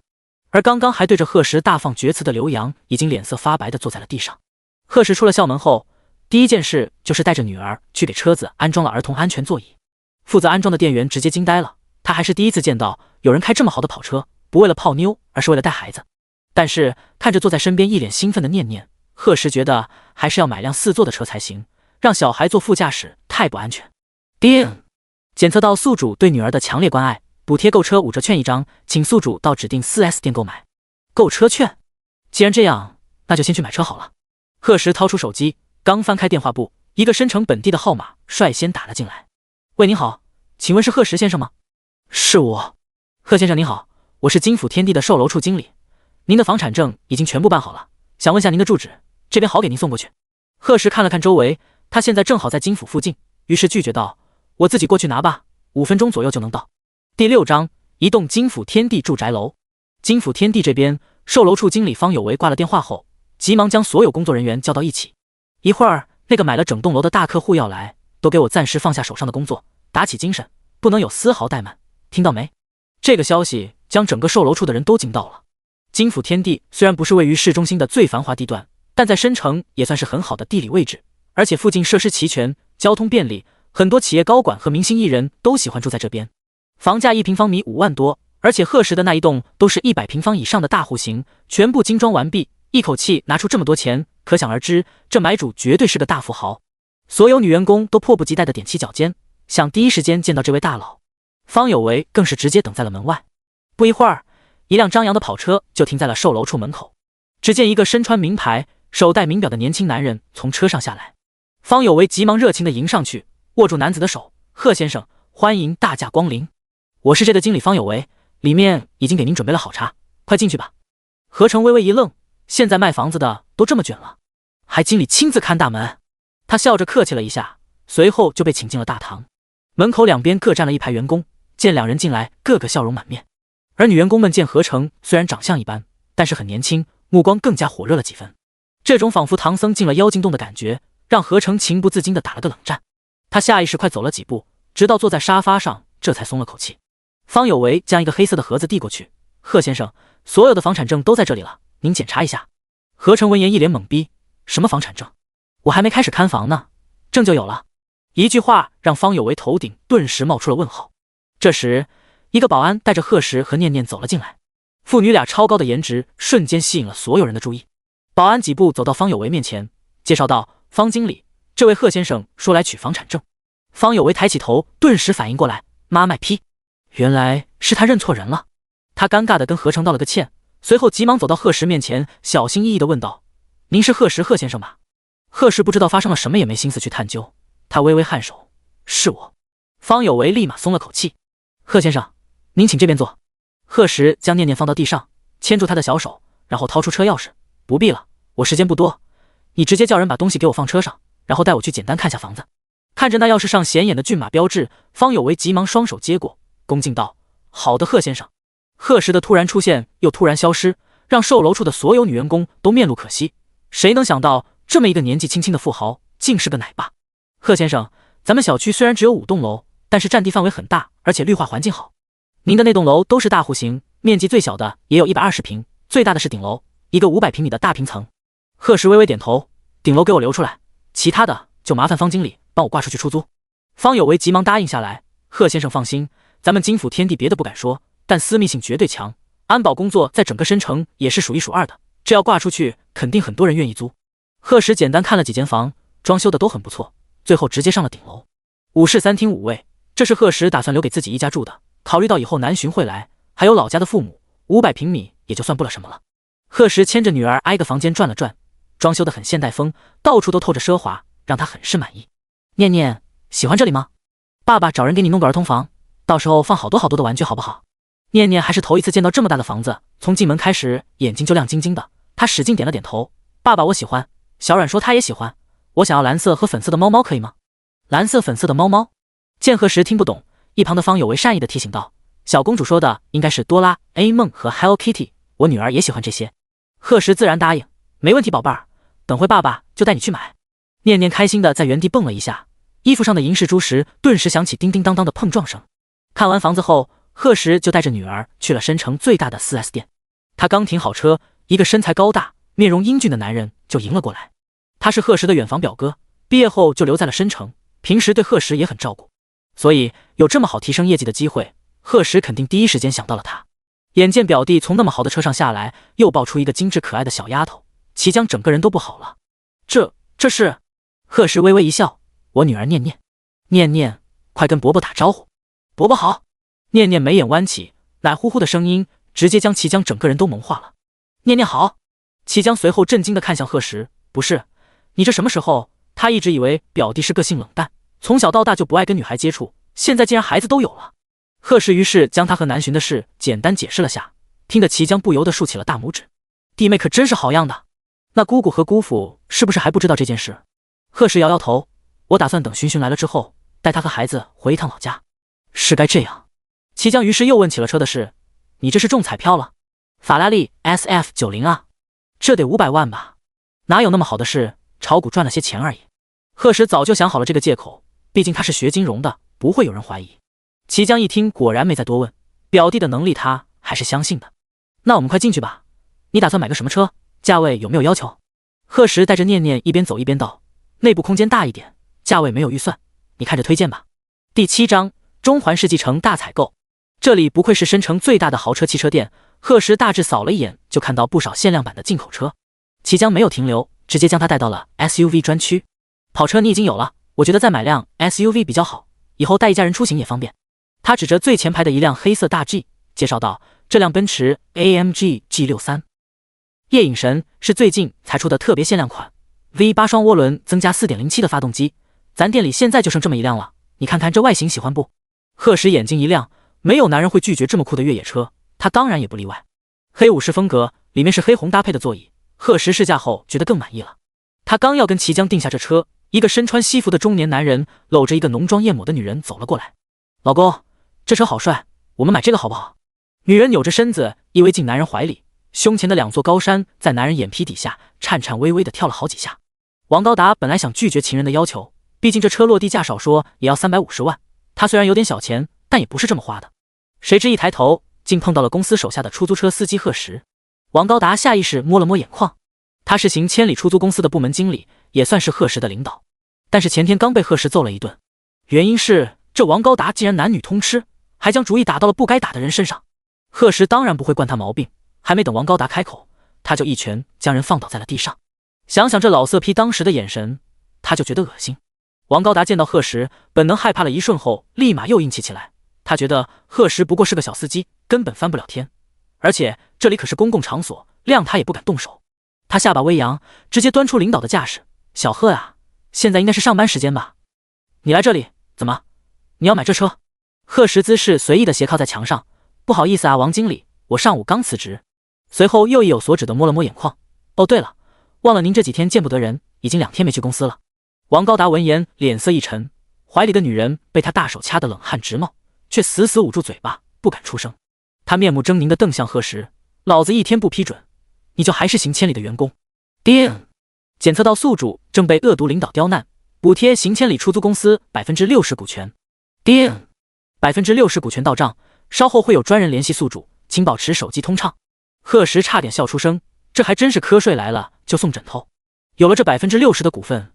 而刚刚还对着贺石大放厥词的刘洋已经脸色发白的坐在了地上。贺石出了校门后，第一件事就是带着女儿去给车子安装了儿童安全座椅。负责安装的店员直接惊呆了，他还是第一次见到有人开这么豪的跑车，不为了泡妞，而是为了带孩子。但是看着坐在身边一脸兴奋的念念，贺石觉得还是要买辆4座的车才行，让小孩坐副驾驶太不安全。叮，检测到宿主对女儿的强烈关爱，补贴购车5折券1张，请宿主到指定4S 店购买。购车券？既然这样，那就先去买车好了。贺石掏出手机，刚翻开电话簿，一个申城本地的号码率先打了进来。喂，您好，请问是贺石先生吗？是我。贺先生您好，我是金府天地的售楼处经理，您的房产证已经全部办好了，想问下您的住址，这边好给您送过去。贺石看了看周围，他现在正好在金府附近，于是拒绝道，我自己过去拿吧，5分钟左右就能到。第6章，一栋金府天地住宅楼。金府天地这边，售楼处经理方有为挂了电话后，急忙将所有工作人员叫到一起。一会儿，那个买了整栋楼的大客户要来，都给我暂时放下手上的工作，打起精神，不能有丝毫怠慢，听到没？这个消息将整个售楼处的人都惊到了。金府天地虽然不是位于市中心的最繁华地段，但在申城也算是很好的地理位置，而且附近设施齐全，交通便利，很多企业高管和明星艺人都喜欢住在这边。房价1平方米5万多，而且贺石的那一栋都是100平方以上的大户型，全部精装完毕，一口气拿出这么多钱，可想而知，这买主绝对是个大富豪。所有女员工都迫不及待地踮起脚尖，想第一时间见到这位大佬。方有为更是直接等在了门外。不一会儿，一辆张扬的跑车就停在了售楼处门口。只见一个身穿名牌、手戴名表的年轻男人从车上下来。方有为急忙热情地迎上去，握住男子的手：“贺先生，欢迎大驾光临。我是这的经理方有为，里面已经给您准备了好茶，快进去吧。”何成微微一愣，现在卖房子的都这么卷了，还经理亲自看大门？他笑着客气了一下，随后就被请进了大堂。门口两边各站了一排员工，见两人进来，个个笑容满面。而女员工们见何成虽然长相一般，但是很年轻，目光更加火热了几分。这种仿佛唐僧进了妖精洞的感觉，让何成情不自禁地打了个冷战。他下意识快走了几步，直到坐在沙发上，这才松了口气。方有为将一个黑色的盒子递过去：“贺先生，所有的房产证都在这里了，您检查一下。”何成闻言一脸懵逼：“什么房产证？我还没开始看房呢，证就有了？”一句话让方有为头顶顿时冒出了问号。这时，一个保安带着贺石和念念走了进来，父女俩超高的颜值瞬间吸引了所有人的注意。保安几步走到方有为面前，介绍道：“方经理，这位贺先生说来取房产证。”方有为抬起头，顿时反应过来，妈卖批，原来是他认错人了。他尴尬地跟何成道了个歉，随后急忙走到贺石面前，小心翼翼地问道：“您是贺石贺先生吧？”贺石不知道发生了什么，也没心思去探究，他微微颔首：“是我。”方有为立马松了口气：“贺先生，您请这边坐。”贺石将念念放到地上，牵住他的小手，然后掏出车钥匙：“不必了，我时间不多，你直接叫人把东西给我放车上，然后带我去简单看下房子。”看着那钥匙上显眼的骏马标志，方有为急忙双手接过，恭敬道：“好的，贺先生。”贺石的突然出现又突然消失，让售楼处的所有女员工都面露可惜。谁能想到，这么一个年纪轻轻的富豪，竟是个奶爸。贺先生，咱们小区虽然只有5栋楼，但是占地范围很大，而且绿化环境好。您的那栋楼都是大户型，面积最小的也有120平，最大的是顶楼，一个500平米的大平层。贺时微微点头，顶楼给我留出来，其他的就麻烦方经理帮我挂出去出租。方有为急忙答应下来，贺先生放心，咱们金府天地别的不敢说，但私密性绝对强，安保工作在整个申城也是数一数二的，这要挂出去，肯定很多人愿意租。贺时简单看了几间房，装修的都很不错，最后直接上了顶楼。5室3厅5卫，这是贺时打算留给自己一家住的，考虑到以后南巡会来，还有老家的父母，500平米也就算不了什么了。贺时牵着女儿挨个房间转了转，装修的很现代风，到处都透着奢华，让他很是满意。念念，喜欢这里吗？爸爸找人给你弄个儿童房，到时候放好多好多的玩具好不好？念念还是头一次见到这么大的房子，从进门开始眼睛就亮晶晶的，他使劲点了点头，爸爸我喜欢。小阮说他也喜欢，我想要蓝色和粉色的猫猫可以吗？蓝色粉色的猫猫？见贺时听不懂，一旁的方有为善意的提醒道，小公主说的应该是哆啦 A 梦和 Hello Kitty， 我女儿也喜欢这些。贺时自然答应，没问题宝贝儿，等会爸爸就带你去买。念念开心的在原地蹦了一下，衣服上的银饰珠石顿时响起叮叮当当的碰撞声。看完房子后，贺时就带着女儿去了申城最大的 4S 店。他刚停好车，一个身材高大、面容英俊的男人就迎了过来。他是贺时的远房表哥，毕业后就留在了申城，平时对贺时也很照顾，所以有这么好提升业绩的机会，贺时肯定第一时间想到了他。眼见表弟从那么好的车上下来，又抱出一个精致可爱的小丫头，齐江整个人都不好了。这是？贺时微微一笑，我女儿念念。念念，快跟伯伯打招呼。伯伯好。念念眉眼弯起，奶乎乎的声音直接将齐江整个人都萌化了。念念好。齐江随后震惊地看向贺时，不是，你这什么时候？他一直以为表弟是个性冷淡，从小到大就不爱跟女孩接触，现在竟然孩子都有了。贺时于是将他和南巡的事简单解释了下，听得齐江不由得竖起了大拇指。弟妹可真是好样的，那姑姑和姑父是不是还不知道这件事？贺时摇摇头，我打算等巡来了之后，带他和孩子回一趟老家。是该这样。齐江于是又问起了车的事，你这是中彩票了？法拉利 SF90 啊，这得500万吧？哪有那么好的事，炒股赚了些钱而已。贺时早就想好了这个借口，毕竟他是学金融的，不会有人怀疑。齐江一听果然没再多问，表弟的能力他还是相信的。那我们快进去吧，你打算买个什么车？价位有没有要求？贺时带着念念一边走一边道，内部空间大一点，价位没有预算，你看着推荐吧。第7章中环世纪城大采购。这里不愧是申城最大的豪车汽车店，贺时大致扫了一眼就看到不少限量版的进口车。齐江没有停留，直接将他带到了 SUV 专区。跑车你已经有了，我觉得再买辆 SUV 比较好，以后带一家人出行也方便。他指着最前排的一辆黑色大 G 介绍道，这辆奔驰 AMG G63 夜影神是最近才出的特别限量款 V8 双涡轮增加 4.07 的发动机，咱店里现在就剩这么一辆了，你看看这外形喜欢不？贺时眼睛一亮，没有男人会拒绝这么酷的越野车，他当然也不例外。黑武士风格，里面是黑红搭配的座椅，贺时试驾后觉得更满意了。他刚要跟齐江定下这车，一个身穿西服的中年男人搂着一个浓妆艳抹的女人走了过来。老公，这车好帅，我们买这个好不好？女人扭着身子依偎进男人怀里，胸前的2座高山在男人眼皮底下颤颤巍巍地跳了好几下。王高达本来想拒绝情人的要求，毕竟这车落地价少说也要350万，他虽然有点小钱，但也不是这么花的。谁知一抬头竟碰到了公司手下的出租车司机贺时。王高达下意识摸了摸眼眶，他是行千里出租公司的部门经理，也算是贺时的领导，但是前天刚被贺时揍了一顿，原因是这王高达竟然男女通吃，还将主意打到了不该打的人身上。贺时当然不会惯他毛病，还没等王高达开口，他就一拳将人放倒在了地上。想想这老色批当时的眼神，他就觉得恶心。王高达见到贺时，本能害怕了一瞬后，立马又硬气起来。他觉得贺时不过是个小司机，根本翻不了天，而且这里可是公共场所，谅他也不敢动手。他下巴微扬，直接端出领导的架势：“小贺啊，现在应该是上班时间吧？你来这里怎么？你要买这车？”贺时姿势随意的斜靠在墙上：“不好意思啊，王经理，我上午刚辞职。”随后又意有所指的摸了摸眼眶：“哦，对了，忘了您这几天见不得人，已经2天没去公司了。”王高达闻言脸色一沉，怀里的女人被他大手掐得冷汗直冒，却死死捂住嘴巴，不敢出声。他面目狰狞地瞪向贺时：“老子一天不批准，你就还是行千里的员工。”叮！检测到宿主正被恶毒领导刁难，补贴行千里出租公司60%股权。叮，60%股权到账，稍后会有专人联系宿主，请保持手机通畅。贺时差点笑出声，这还真是瞌睡来了就送枕头。有了这60%的股份，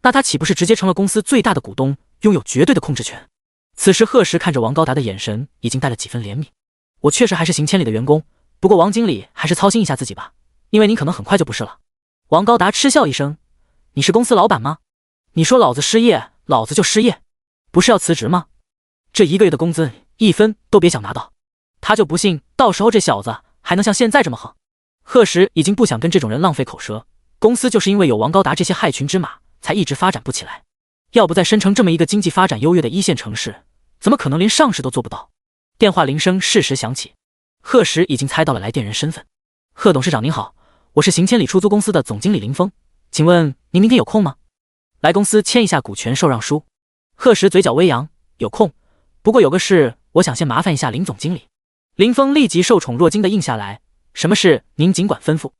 那他岂不是直接成了公司最大的股东，拥有绝对的控制权？此时贺时看着王高达的眼神已经带了几分怜悯。我确实还是行千里的员工，不过王经理还是操心一下自己吧，因为您可能很快就不是了。王高达嗤笑一声，你是公司老板吗？你说老子失业，老子就失业，不是要辞职吗？这1个月的工资1分都别想拿到。他就不信到时候这小子还能像现在这么横。贺时已经不想跟这种人浪费口舌，公司就是因为有王高达这些害群之马才一直发展不起来，要不在申城这么一个经济发展优越的1线城市，怎么可能连上市都做不到？电话铃声适时响起，贺时已经猜到了来电人身份。贺董事长您好，我是行千里出租公司的总经理林峰，请问您明天有空吗？来公司签一下股权受让书。贺时嘴角微扬，有空，不过有个事我想先麻烦一下林总经理。林峰立即受宠若惊的应下来，什么事您尽管吩咐。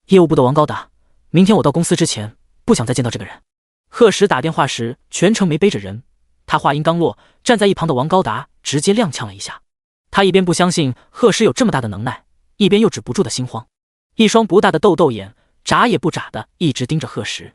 业务部的王高达，明天我到公司之前不想再见到这个人。贺时打电话时全程没背着人，他话音刚落，站在一旁的王高达直接踉跄了一下。他一边不相信贺时有这么大的能耐，一边又止不住的心慌，一双不大的豆豆眼眨也不眨的一直盯着贺时。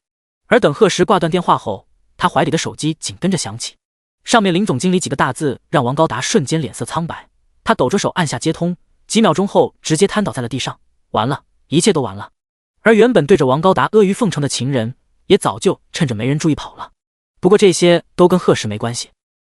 而等贺时挂断电话后，他怀里的手机紧跟着响起，上面林总经理几个大字让王高达瞬间脸色苍白。他抖着手按下接通，几秒钟后直接瘫倒在了地上。完了，一切都完了。而原本对着王高达阿谀奉承的情人也早就趁着没人注意跑了。不过这些都跟贺时没关系，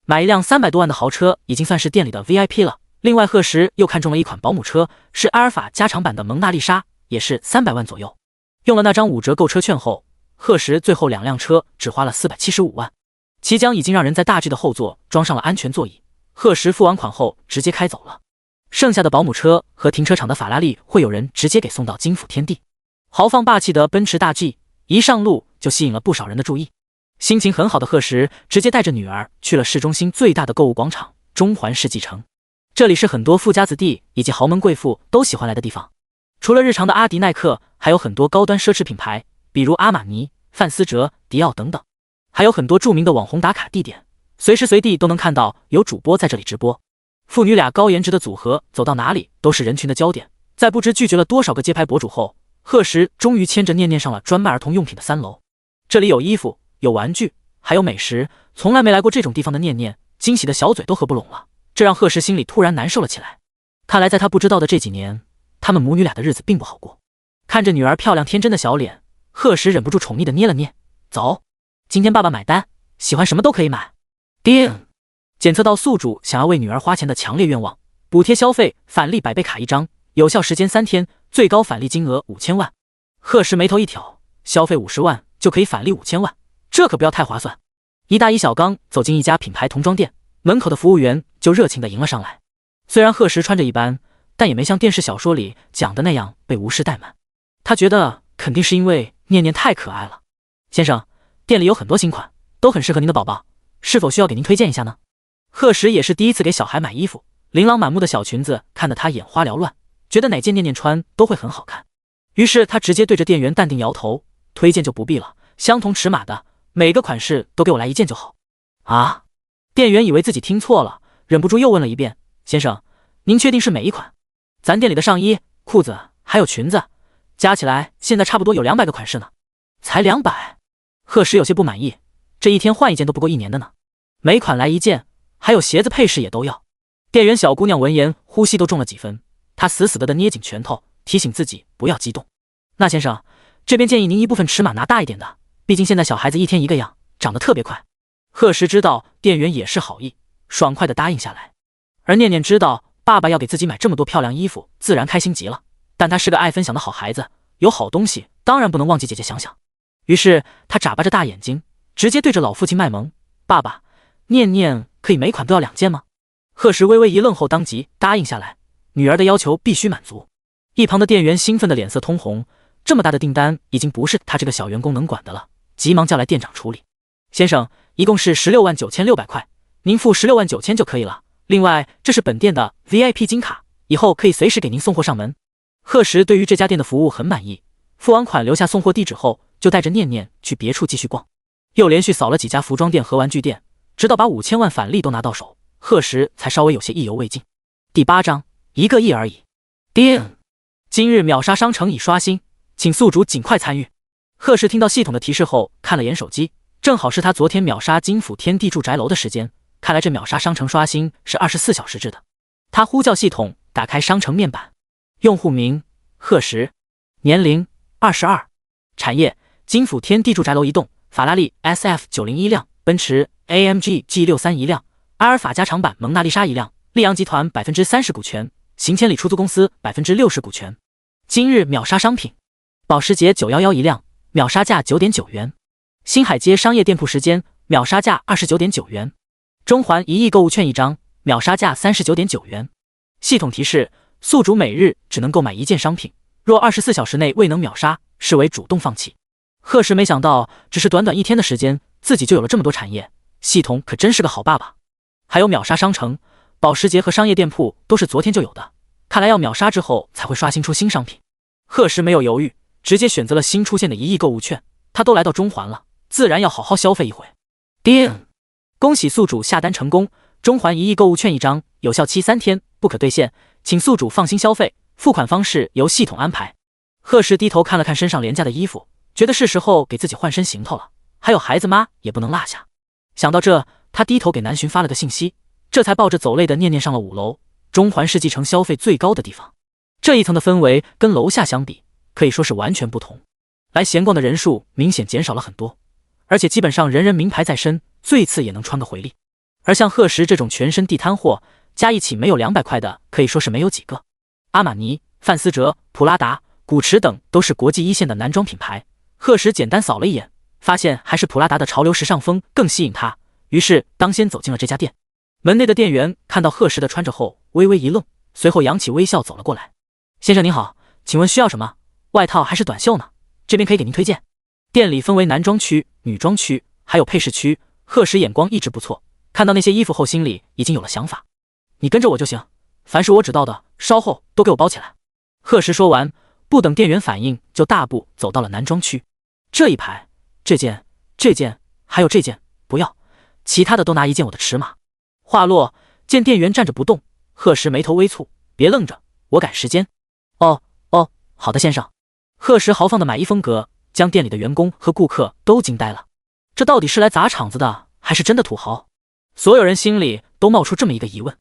买一辆300多万的豪车已经算是店里的 VIP 了。另外贺时又看中了一款保姆车，是阿尔法加长版的蒙娜丽莎，也是300万左右。用了那张5折购车券后，贺时最后2辆车只花了475万。綦江已经让人在大 G 的后座装上了安全座椅，贺时付完款后直接开走了。剩下的保姆车和停车场的法拉利会有人直接给送到金府天地。豪放霸气的奔驰大 G 一上路就吸引了不少人的注意。心情很好的贺时直接带着女儿去了市中心最大的购物广场中环世纪城，这里是很多富家子弟以及豪门贵妇都喜欢来的地方。除了日常的阿迪耐克，还有很多高端奢侈品牌，比如阿玛尼、范思哲、迪奥等等，还有很多著名的网红打卡地点，随时随地都能看到有主播在这里直播。父女俩高颜值的组合走到哪里都是人群的焦点。在不知拒绝了多少个街拍博主后，贺时终于牵着念念上了专卖儿童用品的3楼。这里有衣服，有玩具，还有美食。从来没来过这种地方的念念惊喜的小嘴都合不拢了，这让贺时心里突然难受了起来。看来在他不知道的这几年，他们母女俩的日子并不好过。看着女儿漂亮天真的小脸，贺时忍不住宠溺的捏了捏，走，今天爸爸买单，喜欢什么都可以买。叮，检测到宿主想要为女儿花钱的强烈愿望，补贴消费返利100倍卡1张，有效时间3天，最高返利金额5000万。贺时眉头一挑，消费50万就可以返利5000万，这可不要太划算。一大一小刚走进一家品牌童装店，门口的服务员就热情地迎了上来。虽然贺时穿着一般，但也没像电视小说里讲的那样被无视怠慢。他觉得肯定是因为念念太可爱了。先生，店里有很多新款，都很适合您的宝宝，是否需要给您推荐一下呢？贺时也是第一次给小孩买衣服，琳琅满目的小裙子看得他眼花缭乱，觉得哪件念念穿都会很好看。于是他直接对着店员淡定摇头，推荐就不必了，相同尺码的每个款式都给我来1件就好。啊！店员以为自己听错了，忍不住又问了一遍，先生，您确定是每一款？咱店里的上衣、裤子还有裙子加起来现在差不多有200个款式呢。才200？贺时有些不满意，这一天换1件都不够1年的呢。每款来1件，还有鞋子配饰也都要。店员小姑娘闻言呼吸都重了几分，她死死的捏紧拳头，提醒自己不要激动。那先生，这边建议您一部分尺码拿大一点的，毕竟现在小孩子一天一个样，长得特别快。贺时知道店员也是好意，爽快的答应下来。而念念知道爸爸要给自己买这么多漂亮衣服，自然开心极了。但他是个爱分享的好孩子，有好东西当然不能忘记姐姐想想。于是他眨巴着大眼睛，直接对着老父亲卖萌，爸爸，念念可以每款都要2件吗？贺时微微一愣后当即答应下来，女儿的要求必须满足。一旁的店员兴奋的脸色通红，这么大的订单已经不是他这个小员工能管的了，急忙叫来店长处理。先生，一共是169600块，您付169000就可以了。另外，这是本店的 VIP 金卡，以后可以随时给您送货上门。贺时对于这家店的服务很满意，付完款留下送货地址后，就带着念念去别处继续逛。又连续扫了几家服装店和玩具店，直到把5000万返利都拿到手，贺时才稍微有些意犹未尽。第8章1个亿而已。叮！今日秒杀商城已刷新，请宿主尽快参与。贺时听到系统的提示后，看了眼手机，正好是他昨天秒杀金府天地住宅楼的时间。看来这秒杀商城刷新是24小时制的。他呼叫系统，打开商城面板，用户名贺时，年龄22，产业金府天地住宅楼一栋，法拉利 SF901一辆，奔驰 AMG G63 一辆，阿尔法加长版蒙娜丽莎一辆，利昂集团 30% 股权，行千里出租公司 60% 股权。今日秒杀商品：保时捷911一辆，秒杀价 9.9 元；新海街商业店铺时间，秒杀价 29.9 元；中环1亿购物券一张，秒杀价 39.9 元。系统提示：宿主每日只能购买1件商品，若24小时内未能秒杀，视为主动放弃。贺时没想到，只是短短1天的时间，自己就有了这么多产业，系统可真是个好爸爸。还有秒杀商城，保时捷和商业店铺都是昨天就有的，看来要秒杀之后才会刷新出新商品。贺时没有犹豫，直接选择了新出现的1亿购物券，他都来到中环了，自然要好好消费一回。叮！恭喜宿主下单成功，中环1亿购物券一张，有效期3天，不可兑现，请宿主放心消费，付款方式由系统安排。贺时低头看了看身上廉价的衣服，觉得是时候给自己换身行头了，还有孩子妈也不能落下。想到这，他低头给南浔发了个信息，这才抱着走累的念念上了5楼。中环是继城消费最高的地方，这一层的氛围跟楼下相比，可以说是完全不同。来闲逛的人数明显减少了很多，而且基本上人人名牌在身，最次也能穿个回力。而像贺时这种全身地摊货，加一起没有200块的，可以说是没有几个。阿玛尼、范思哲、普拉达、古驰等都是国际1线的男装品牌，贺时简单扫了一眼，发现还是普拉达的潮流时尚风更吸引他，于是当先走进了这家店。门内的店员看到贺时的穿着后微微一愣，随后扬起微笑走了过来。先生您好，请问需要什么？外套还是短袖呢？这边可以给您推荐。店里分为男装区、女装区，还有配饰区。贺时眼光一直不错，看到那些衣服后心里已经有了想法。你跟着我就行，凡是我知道的稍后都给我包起来。贺时说完，不等店员反应，就大步走到了男装区。这一排，这件，还有这件，不要，其他的都拿1件我的尺码。话落，见店员站着不动，贺时眉头微蹙，别愣着，我赶时间。哦，好的先生。贺时豪放的买衣风格将店里的员工和顾客都惊呆了，这到底是来砸场子的还是真的土豪？所有人心里都冒出这么一个疑问。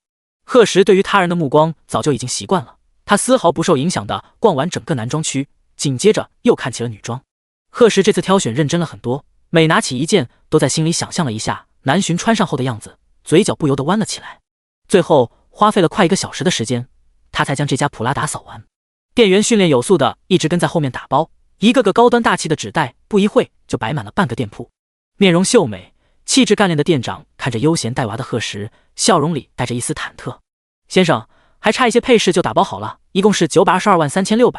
贺时对于他人的目光早就已经习惯了，他丝毫不受影响的逛完整个男装区，紧接着又看起了女装。贺时这次挑选认真了很多，每拿起1件都在心里想象了一下南浔穿上后的样子，嘴角不由得弯了起来。最后花费了快1个小时的时间，他才将这家普拉达扫完。店员训练有素的一直跟在后面打包，一个个高端大气的纸袋不一会就摆满了半个店铺。面容秀美、气质干练的店长看着悠闲带娃的贺时，笑容里带着一丝忐忑。先生，还差一些配饰就打包好了，一共是922万3600，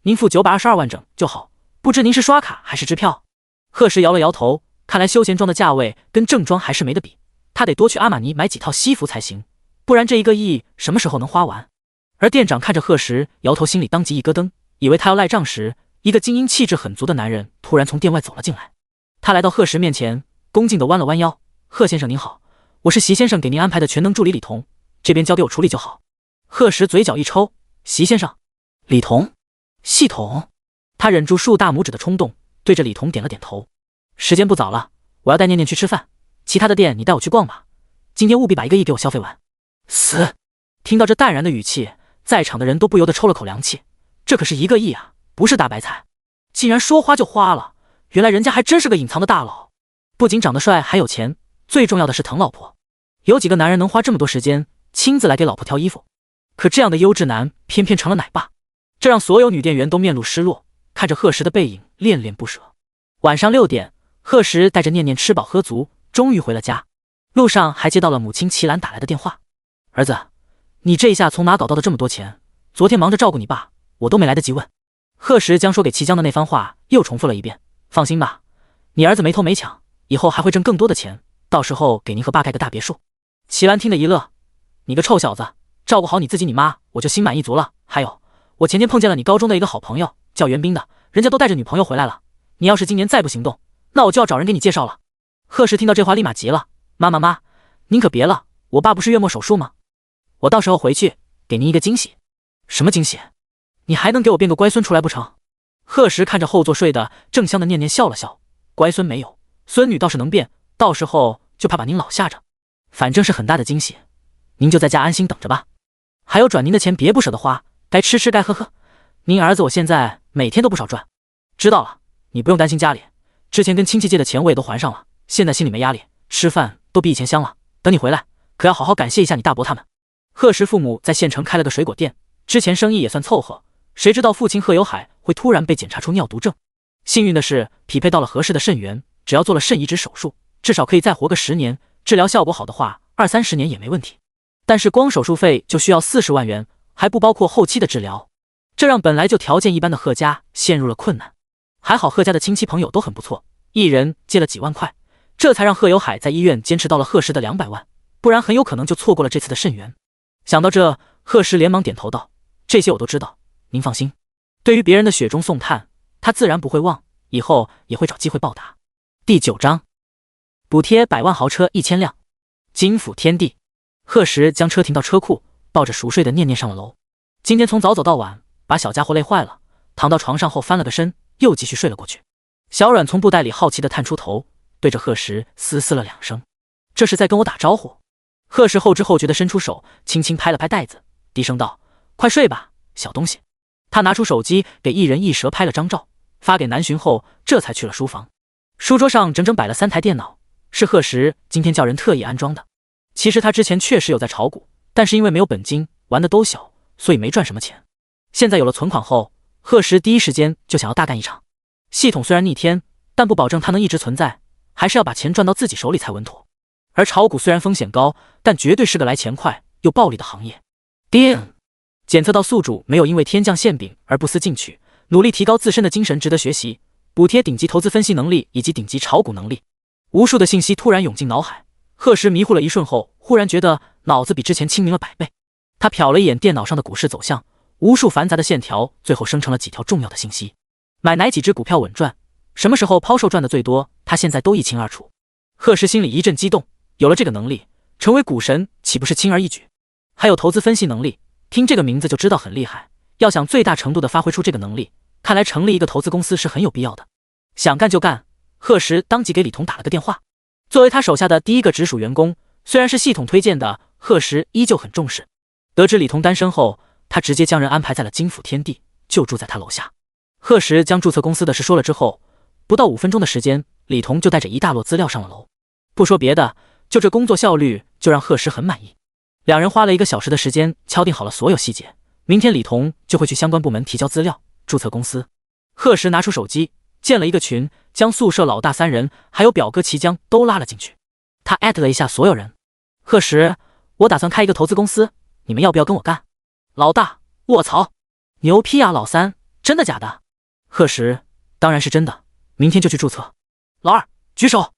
您付922万整就好，不知您是刷卡还是支票？贺时摇了摇头，看来休闲装的价位跟正装还是没得比，他得多去阿玛尼买几套西服才行，不然这1个亿什么时候能花完？而店长看着贺时，摇头，心里当即一咯噔，以为他要赖账时，一个精英气质很足的男人突然从店外走了进来。他来到贺时面前，恭敬地弯了弯腰：“贺先生您好，我是席先生给您安排的全能助理李彤，这边交给我处理就好。”贺时嘴角一抽：“席先生？李彤？系统？”他忍住竖大拇指的冲动，对着李彤点了点头：“时间不早了，我要带念念去吃饭，其他的店你带我去逛吧，今天务必把1个亿给我消费完。”死！听到这淡然的语气，在场的人都不由得抽了口凉气，这可是1个亿啊，不是大白菜，竟然说花就花了，原来人家还真是个隐藏的大佬，不仅长得帅还有钱，最重要的是疼老婆。有几个男人能花这么多时间亲自来给老婆挑衣服？可这样的优质男偏偏成了奶爸，这让所有女店员都面露失落，看着贺时的背影恋恋不舍。晚上6点，贺时带着念念吃饱喝足，终于回了家。路上还接到了母亲齐兰打来的电话：“儿子，你这一下从哪搞到的这么多钱？昨天忙着照顾你爸，我都没来得及问。”贺时将说给齐江的那番话又重复了一遍：“放心吧，你儿子没偷没抢，以后还会挣更多的钱，到时候给您和爸盖个大别墅。”齐兰听得一乐：“你个臭小子，照顾好你自己你妈，我就心满意足了。还有，我前天碰见了你高中的一个好朋友，叫袁斌的，人家都带着女朋友回来了。你要是今年再不行动，那我就要找人给你介绍了。贺石听到这话立马急了，妈，您可别了，我爸不是月末手术吗？我到时候回去给您一个惊喜。什么惊喜？你还能给我变个乖孙出来不成？贺石看着后座睡得正香的念念笑了笑，乖孙没有，孙女倒是能变，到时候就怕把您老吓着。反正是很大的惊喜，您就在家安心等着吧。还有转您的钱别不舍得花，该吃吃该喝喝。您儿子我现在每天都不少赚。知道了，你不用担心家里，之前跟亲戚借的钱我也都还上了，现在心里没压力，吃饭都比以前香了。等你回来，可要好好感谢一下你大伯他们。贺石父母在县城开了个水果店，之前生意也算凑合，谁知道父亲贺有海会突然被检查出尿毒症。幸运的是匹配到了合适的肾源，只要做了肾移植手术，至少可以再活个10年，治疗效果好的话20-30年也没问题。但是光手术费就需要40万元，还不包括后期的治疗，这让本来就条件一般的贺家陷入了困难。还好贺家的亲戚朋友都很不错，一人借了几万块，这才让贺有海在医院坚持到了贺石的200万，不然很有可能就错过了这次的肾源。想到这，贺石连忙点头道：这些我都知道，您放心。对于别人的雪中送炭，他自然不会忘，以后也会找机会报答。第9章，补贴100万豪车1000辆，金府天地。贺石将车停到车库，抱着熟睡的念念上了楼。今天从早走到晚，把小家伙累坏了，躺到床上后翻了个身，又继续睡了过去。小阮从布袋里好奇地探出头，对着贺石嘶了2声，这是在跟我打招呼。贺石后知后觉地伸出手，轻轻拍了拍袋子，低声道：快睡吧，小东西。他拿出手机给一人一蛇拍了张照，发给南巡后，这才去了书房。书桌上整整摆了3台电脑，是贺石今天叫人特意安装的。其实他之前确实有在炒股，但是因为没有本金，玩的都小，所以没赚什么钱。现在有了存款后，贺石第一时间就想要大干一场。系统虽然逆天，但不保证它能一直存在，还是要把钱赚到自己手里才稳妥。而炒股虽然风险高，但绝对是个来钱快又暴利的行业。检测到宿主没有因为天降馅饼而不思进取，努力提高自身的精神值得学习，补贴顶级投资分析能力以及顶级炒股能力。无数的信息突然涌进脑海，贺石迷糊了一瞬后，忽然觉得脑子比之前清明了100倍。他瞟了一眼电脑上的股市走向，无数繁杂的线条最后生成了几条重要的信息。买哪几只股票稳赚，什么时候抛售赚的最多，他现在都一清二楚。贺石心里一阵激动，有了这个能力，成为股神岂不是轻而易举？还有投资分析能力，听这个名字就知道很厉害。要想最大程度的发挥出这个能力，看来成立一个投资公司是很有必要的。想干就干，贺石当即给李彤打了个电话。作为他手下的第一个直属员工，虽然是系统推荐的，贺石依旧很重视。得知李彤单身后，他直接将人安排在了金府天地，就住在他楼下。贺石将注册公司的事说了之后，不到5分钟的时间，李彤就带着一大摞资料上了楼。不说别的，就这工作效率就让贺石很满意。两人花了1个小时的时间敲定好了所有细节，明天李彤就会去相关部门提交资料，注册公司。贺石拿出手机建了一个群，将宿舍老大3人还有表哥齐江都拉了进去。他艾特了一下所有人：贺石，我打算开一个投资公司，你们要不要跟我干？老大：卧槽，牛批啊！老三：真的假的？贺石：当然是真的，明天就去注册。老二：举手。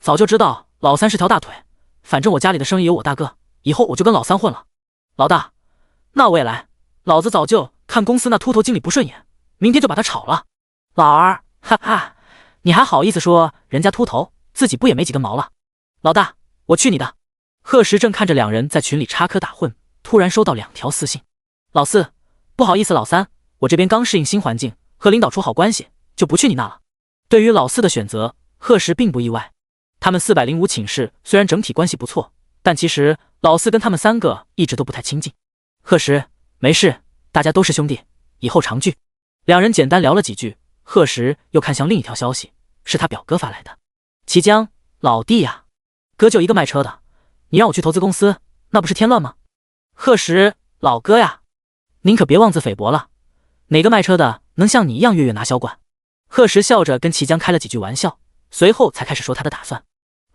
早就知道老三是条大腿，反正我家里的生意有我大哥，以后我就跟老三混了。老大：那我也来，老子早就看公司那秃头经理不顺眼，明天就把他炒了。老二：哈哈，你还好意思说人家秃头，自己不也没几根毛了？老大：我去你的！贺石正看着两人在群里插科打诨，突然收到2条私信。老四：不好意思老三，我这边刚适应新环境，和领导处好关系，就不去你那了。对于老四的选择，贺石并不意外。他们405寝室虽然整体关系不错，但其实老四跟他们3个一直都不太亲近。贺石：没事，大家都是兄弟，以后常聚。两人简单聊了几句，贺石又看向另一条消息，是他表哥发来的。齐江：老弟呀，哥就一个卖车的，你让我去投资公司，那不是添乱吗？贺石：老哥呀，您可别妄自菲薄了，哪个卖车的能像你一样月月拿销冠？贺石笑着跟齐江开了几句玩笑，随后才开始说他的打算。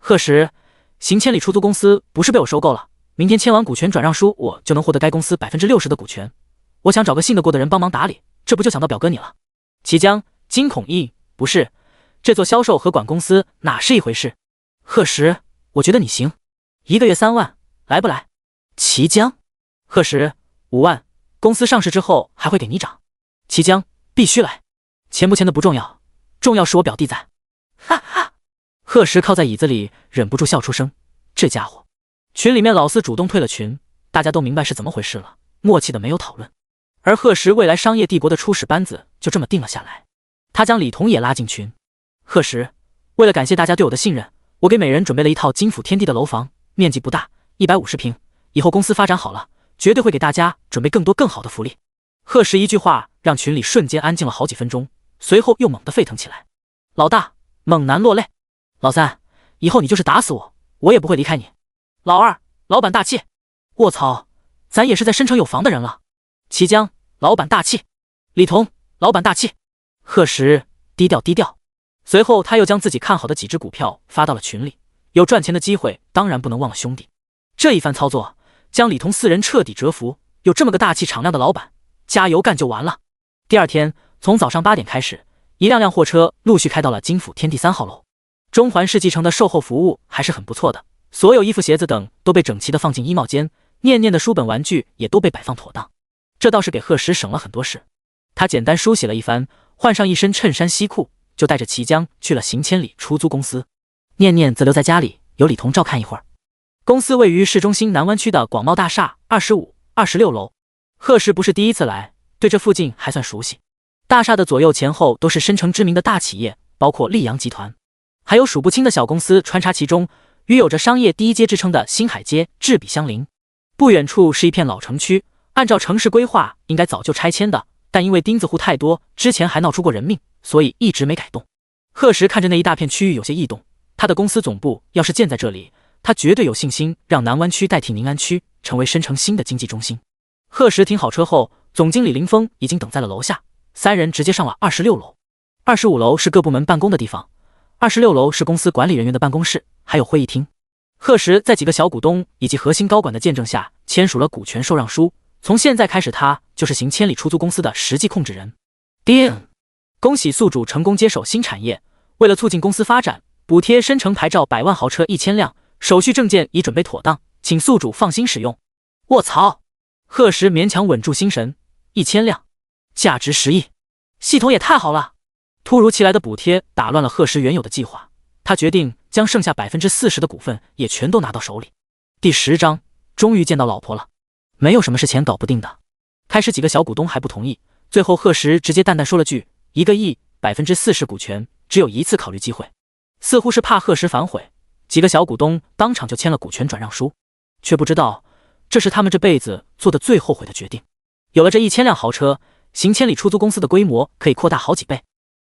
贺石：行千里出租公司不是被我收购了，明天签完股权转让书，我就能获得该公司60%的股权。我想找个信得过的人帮忙打理，这不就想到表哥你了？齐江惊恐一不是，这做销售和管公司哪是一回事？贺石：我觉得你行，1个月3万，来不来？齐江：贺石：5万，公司上市之后还会给你涨。齐江：必须来，钱不钱的不重要，重要是我表弟在。哈哈。贺石靠在椅子里，忍不住笑出声。这家伙！群里面老四主动退了群，大家都明白是怎么回事了，默契的没有讨论。而贺石未来商业帝国的初始班子就这么定了下来，他将李彤也拉进群。贺石，为了感谢大家对我的信任，我给每人准备了一套金府天地的楼房，面积不大，150平。以后公司发展好了，绝对会给大家准备更多更好的福利。贺石一句话让群里瞬间安静了好几分钟，随后又猛地沸腾起来。老大，猛男落泪。老三，以后你就是打死我，我也不会离开你。老二，老板大气。卧槽，咱也是在申城有房的人了。齐江，老板大气。李彤，老板大气。贺石，低调低调。随后他又将自己看好的几只股票发到了群里，有赚钱的机会，当然不能忘了兄弟。这一番操作将李彤四人彻底折服，有这么个大气敞亮的老板，加油干就完了。第二天，从早上8点开始，一辆辆货车陆续开到了金府天地3号楼。中环世纪城的售后服务还是很不错的，所有衣服鞋子等都被整齐的放进衣帽间，念念的书本玩具也都被摆放妥当，这倒是给贺石省了很多事。他简单梳洗了一番，换上一身衬衫西裤，就带着齐江去了行千里出租公司。念念则留在家里，由李彤照看一会儿。公司位于市中心南湾区的广茂大厦25、26楼。贺石不是第一次来，对这附近还算熟悉。大厦的左右前后都是申城知名的大企业，包括溧阳集团，还有数不清的小公司穿插其中，与有着商业第一街之称的新海街质比相邻。不远处是一片老城区，按照城市规划应该早就拆迁的，但因为钉子户太多，之前还闹出过人命，所以一直没改动。贺石看着那一大片区域有些异动，他的公司总部要是建在这里，他绝对有信心让南湾区代替宁安区，成为申城新的经济中心。贺石停好车后，总经理林峰已经等在了楼下，三人直接上了26楼。25楼是各部门办公的地方，26楼是公司管理人员的办公室，还有会议厅。贺石在几个小股东以及核心高管的见证下签署了股权受让书，从现在开始他就是行千里出租公司的实际控制人。恭喜宿主成功接手新产业，为了促进公司发展，补贴申城牌照100万豪车1000辆，手续证件已准备妥当，请宿主放心使用。卧槽！贺石勉强稳住心神，1000辆，价值10亿，系统也太好了！突如其来的补贴打乱了贺石原有的计划，他决定将剩下40%的股份也全都拿到手里。第10章，终于见到老婆了。没有什么是钱搞不定的。开始几个小股东还不同意，最后贺石直接淡淡说了句1个亿，40%股权，只有一次考虑机会。似乎是怕贺石反悔，几个小股东当场就签了股权转让书，却不知道这是他们这辈子做的最后悔的决定。有了这1000辆豪车，行千里出租公司的规模可以扩大好几倍。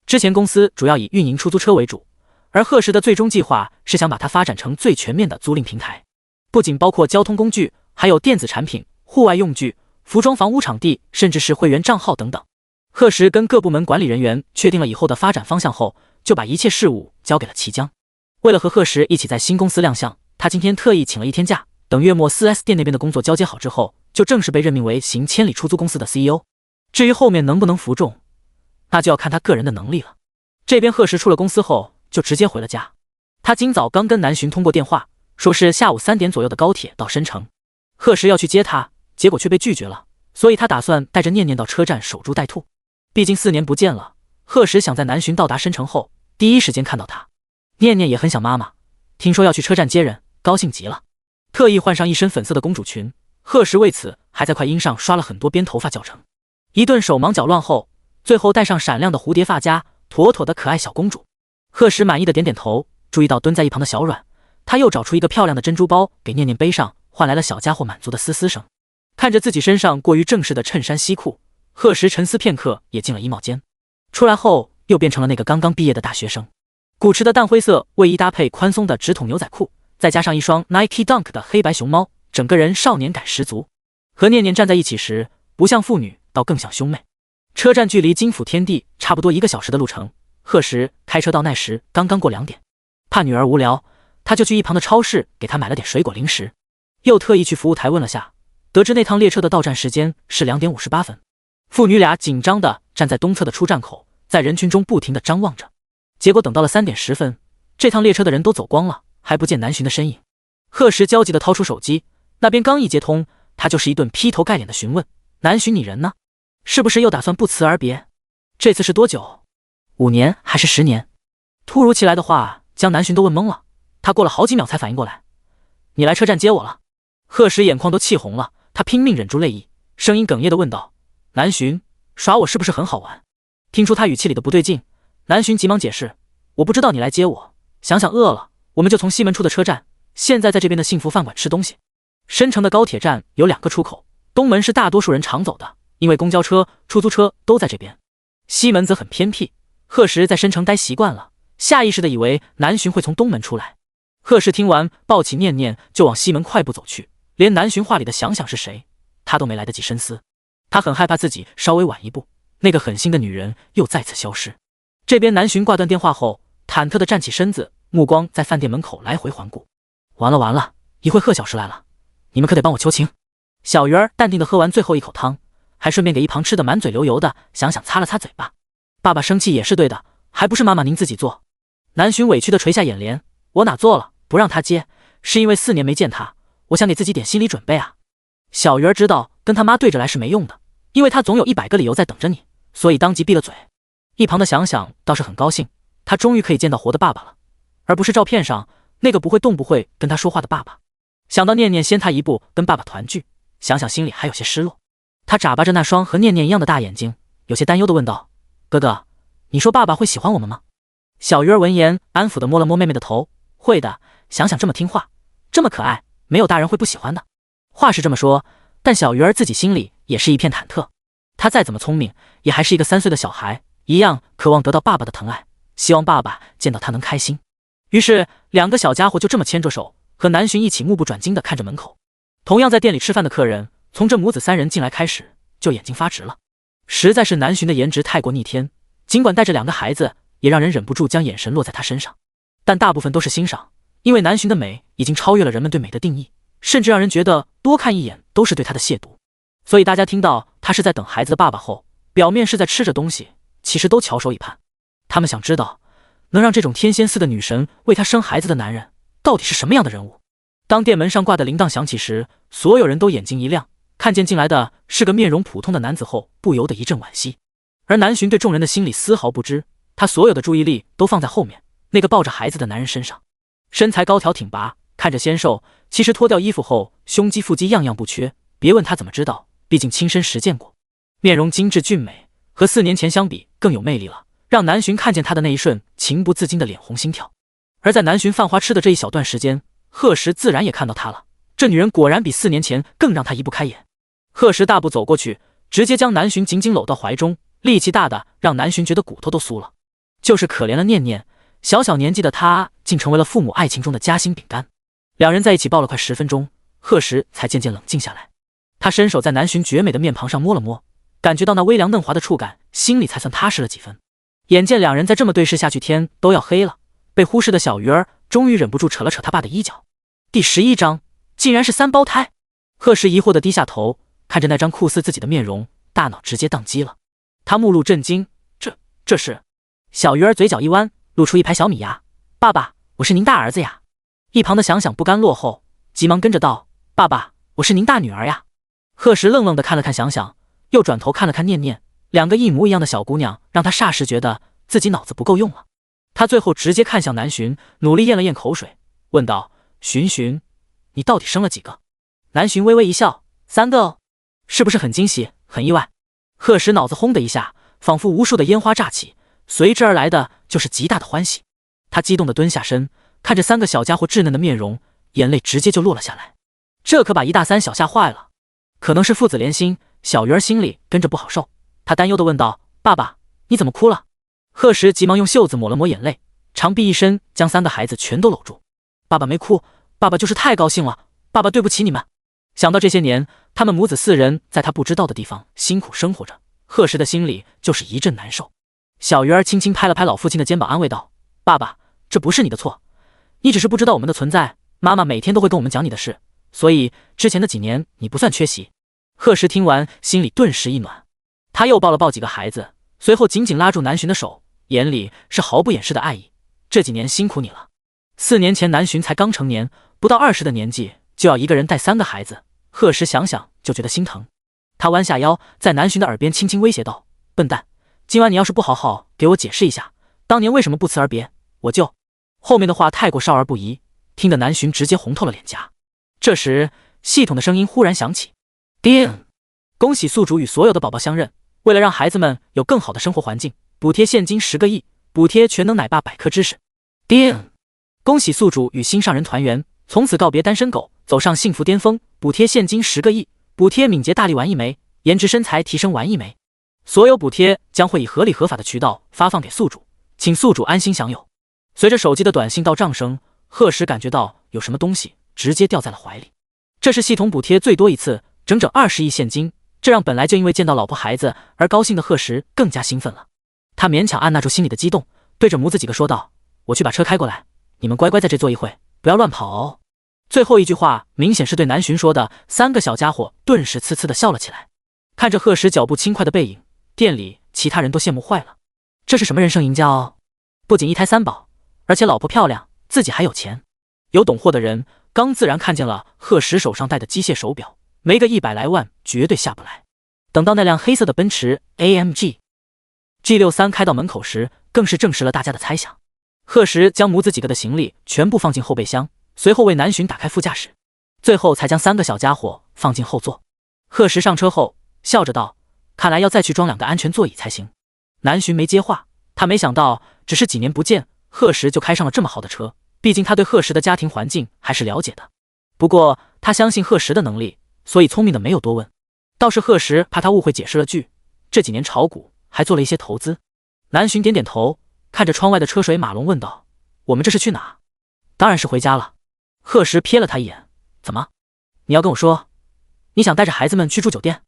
之前公司主要以运营出租车为主，而贺石的最终计划是想把它发展成最全面的租赁平台，不仅包括交通工具，还有电子产品、户外用具、服装房屋场地，甚至是会员账号等等。贺石跟各部门管理人员确定了以后的发展方向后，就把一切事务交给了齐江。为了和贺石一起在新公司亮相，他今天特意请了1天假，等月末 4S 店那边的工作交接好之后，就正式被任命为行千里出租公司的 CEO。 至于后面能不能服众，那就要看他个人的能力了。这边贺石出了公司后就直接回了家，他今早刚跟南巡通过电话，说是下午3点左右的高铁到申城，贺石要去接他，结果却被拒绝了，所以他打算带着念念到车站守株待兔。毕竟4年不见了，贺石想在南巡到达申城后第一时间看到他。念念也很想妈妈，听说要去车站接人，高兴极了，特意换上一身粉色的公主裙。贺石为此还在快音上刷了很多边头发教程，一顿手忙脚乱后，最后戴上闪亮的蝴蝶发夹，妥妥的可爱小公主。贺石满意的点点头，注意到蹲在一旁的小阮，他又找出一个漂亮的珍珠包给念念背上，换来了小家伙满足的嘶嘶声。看着自己身上过于正式的衬衫西裤，贺石沉思片刻，也进了衣帽间。出来后又变成了那个刚刚毕业的大学生，古驰的淡灰色卫衣搭配宽松的直筒牛仔裤，再加上一双 Nike Dunk 的黑白熊猫，整个人少年感十足。和念念站在一起时，不像父女，倒更像兄妹。车站距离金府天地差不多1个小时的路程，贺石开车到那时刚刚过2点，怕女儿无聊，他就去一旁的超市给她买了点水果零食，又特意去服务台问了下，得知那趟列车的到站时间是2点58分。父女俩紧张地站在东侧的出站口，在人群中不停地张望着。结果等到了3点10分，这趟列车的人都走光了，还不见南巡的身影。贺石焦急地掏出手机，那边刚一接通，他就是一顿劈头盖脸的询问：南巡你人呢？是不是又打算不辞而别？这次是多久？5年还是10年？突如其来的话将南浔都问懵了。他过了好几秒才反应过来：“你来车站接我了。”贺时眼眶都气红了，他拼命忍住泪意，声音哽咽地问道：“南浔，耍我是不是很好玩？”听出他语气里的不对劲，南浔急忙解释：“我不知道你来接我，想想饿了，我们就从西门出的车站，现在在这边的幸福饭馆吃东西。深城的高铁站有2个出口，东门是大多数人常走的，因为公交车、出租车都在这边。西门则很偏僻。”贺时在深城待习惯了，下意识地以为南浔会从东门出来。贺时听完，抱起念念就往西门快步走去，连南浔话里的想想是谁，他都没来得及深思。他很害怕自己稍微晚一步，那个狠心的女人又再次消失。这边南浔挂断电话后，忐忑地站起身子，目光在饭店门口来回环顾。完了完了，一会贺小时来了，你们可得帮我求情。小鱼儿淡定地喝完最后一口汤，还顺便给一旁吃得满嘴流油的想想擦了擦嘴巴。爸爸生气也是对的，还不是妈妈您自己做。南浔委屈地垂下眼帘，我哪做了，不让他接，是因为4年没见他，我想给自己点心理准备啊。小鱼儿知道跟他妈对着来是没用的，因为他总有100个理由在等着你，所以当即闭了嘴。一旁的想想倒是很高兴，他终于可以见到活的爸爸了，而不是照片上那个不会动不会跟他说话的爸爸。想到念念先他一步跟爸爸团聚，想想心里还有些失落。他眨巴着那双和念念一样的大眼睛，有些担忧地问道：“哥哥，你说爸爸会喜欢我们吗？”小鱼儿闻言安抚地摸了摸妹妹的头：“会的，想想这么听话，这么可爱，没有大人会不喜欢的。”话是这么说，但小鱼儿自己心里也是一片忐忑。他再怎么聪明，也还是一个3岁的小孩，一样渴望得到爸爸的疼爱，希望爸爸见到他能开心。于是2个小家伙就这么牵着手，和南浔一起目不转睛地看着门口。同样在店里吃饭的客人，从这母子3人进来开始，就眼睛发直了。实在是南浔的颜值太过逆天，尽管带着2个孩子，也让人忍不住将眼神落在他身上。但大部分都是欣赏，因为南浔的美已经超越了人们对美的定义，甚至让人觉得多看一眼都是对他的亵渎。所以大家听到他是在等孩子的爸爸后，表面是在吃着东西，其实都翘首以盼。他们想知道，能让这种天仙似的女神为他生孩子的男人，到底是什么样的人物。当店门上挂的铃铛响起时，所有人都眼睛一亮，看见进来的是个面容普通的男子后，不由得一阵惋惜。而南浔对众人的心里丝毫不知，他所有的注意力都放在后面那个抱着孩子的男人身上。身材高挑挺拔，看着纤瘦，其实脱掉衣服后，胸肌腹肌样样不缺，别问他怎么知道，毕竟亲身实践过。面容精致俊美，和4年前相比更有魅力了，让南浔看见他的那一瞬，情不自禁的脸红心跳。而在南浔犯花痴的这一小段时间，贺时自然也看到他了，这女人果然比4年前更让他移不开眼。贺时大步走过去，直接将南浔紧紧搂到怀中，力气大的让南浔觉得骨头都酥了。就是可怜了念念，小小年纪的她竟成为了父母爱情中的夹心饼干。2人在一起抱了快10分钟，贺时才渐渐冷静下来。他伸手在南浔绝美的面庞上摸了摸，感觉到那微凉嫩滑的触感，心里才算踏实了几分。眼见2人再这么对视下去，天都要黑了，被忽视的小鱼儿终于忍不住扯了扯他爸的衣角。第11章竟然是3胞胎。贺时疑惑地低下头，看着那张酷似自己的面容，大脑直接宕机了。他目露震惊，这是……小鱼儿嘴角一弯，露出一排小米牙：“爸爸，我是您大儿子呀。”一旁的想想不甘落后，急忙跟着道：“爸爸，我是您大女儿呀。”贺时愣愣地看了看想想，又转头看了看念念，2个一模一样的小姑娘，让他霎时觉得自己脑子不够用了。他最后直接看向南浔，努力咽了咽口水，问道：“浔浔，你到底生了几个？”南浔微微一笑：“3个哦，是不是很惊喜，很意外？”贺时脑子轰的一下，仿佛无数的烟花炸起，随之而来的就是极大的欢喜。他激动地蹲下身，看着3个小家伙稚嫩的面容，眼泪直接就落了下来。这可把一大3小吓坏了。可能是父子连心，小鱼儿心里跟着不好受，他担忧地问道：“爸爸，你怎么哭了？”贺时急忙用袖子抹了抹眼泪，长臂一伸，将3个孩子全都搂住。“爸爸没哭，爸爸就是太高兴了，爸爸对不起你们。”想到这些年他们母子4人在他不知道的地方辛苦生活着，贺时的心里就是一阵难受。小鱼儿轻轻拍了拍老父亲的肩膀，安慰道：“爸爸，这不是你的错，你只是不知道我们的存在，妈妈每天都会跟我们讲你的事，所以之前的几年你不算缺席。”贺时听完心里顿时一暖，他又抱了抱几个孩子，随后紧紧拉住南浔的手，眼里是毫不掩饰的爱意：“这几年辛苦你了。”4年前南浔才刚成年，不到20的年纪，就要一个人带3个孩子，贺时想想就觉得心疼。他弯下腰，在南浔的耳边轻轻威胁道：“笨蛋，今晚你要是不好好给我解释一下，当年为什么不辞而别，我就……”后面的话太过少儿不宜，听得南浔直接红透了脸颊。这时，系统的声音忽然响起：叮！恭喜宿主与所有的宝宝相认，为了让孩子们有更好的生活环境，补贴现金10个亿，补贴全能奶爸百科知识。叮！恭喜宿主与心上人团圆，从此告别单身狗，走上幸福巅峰，补贴现金10个亿，补贴敏捷大力丸1枚，颜值身材提升丸1枚。所有补贴将会以合理合法的渠道发放给宿主，请宿主安心享有。随着手机的短信到账声，贺时感觉到有什么东西直接掉在了怀里。这是系统补贴最多一次，整整20亿现金，这让本来就因为见到老婆孩子而高兴的贺时更加兴奋了。他勉强按捺住心里的激动，对着母子几个说道：我去把车开过来，你们乖乖在这坐一会，不要乱跑哦。最后一句话明显是对南浔说的，3个小家伙顿时呲呲的笑了起来。看着贺时脚步轻快的背影，店里其他人都羡慕坏了。这是什么人生赢家哦？不仅1胎3宝，而且老婆漂亮，自己还有钱。有懂货的人刚自然看见了贺时手上戴的机械手表，没个100来万绝对下不来。等到那辆黑色的奔驰 AMG G63 开到门口时，更是证实了大家的猜想。贺时将母子几个的行李全部放进后备箱，随后为南浔打开副驾驶，最后才将3个小家伙放进后座。贺时上车后笑着道：看来要再去装2个安全座椅才行。南浔没接话，他没想到只是几年不见，贺时就开上了这么好的车，毕竟他对贺时的家庭环境还是了解的。不过他相信贺时的能力，所以聪明的没有多问。倒是贺时怕他误会，解释了句：这几年炒股还做了一些投资。南浔点点头，看着窗外的车水马龙问道：我们这是去哪？当然是回家了。贺时瞥了他一眼：怎么？你要跟我说你想带着孩子们去住酒店？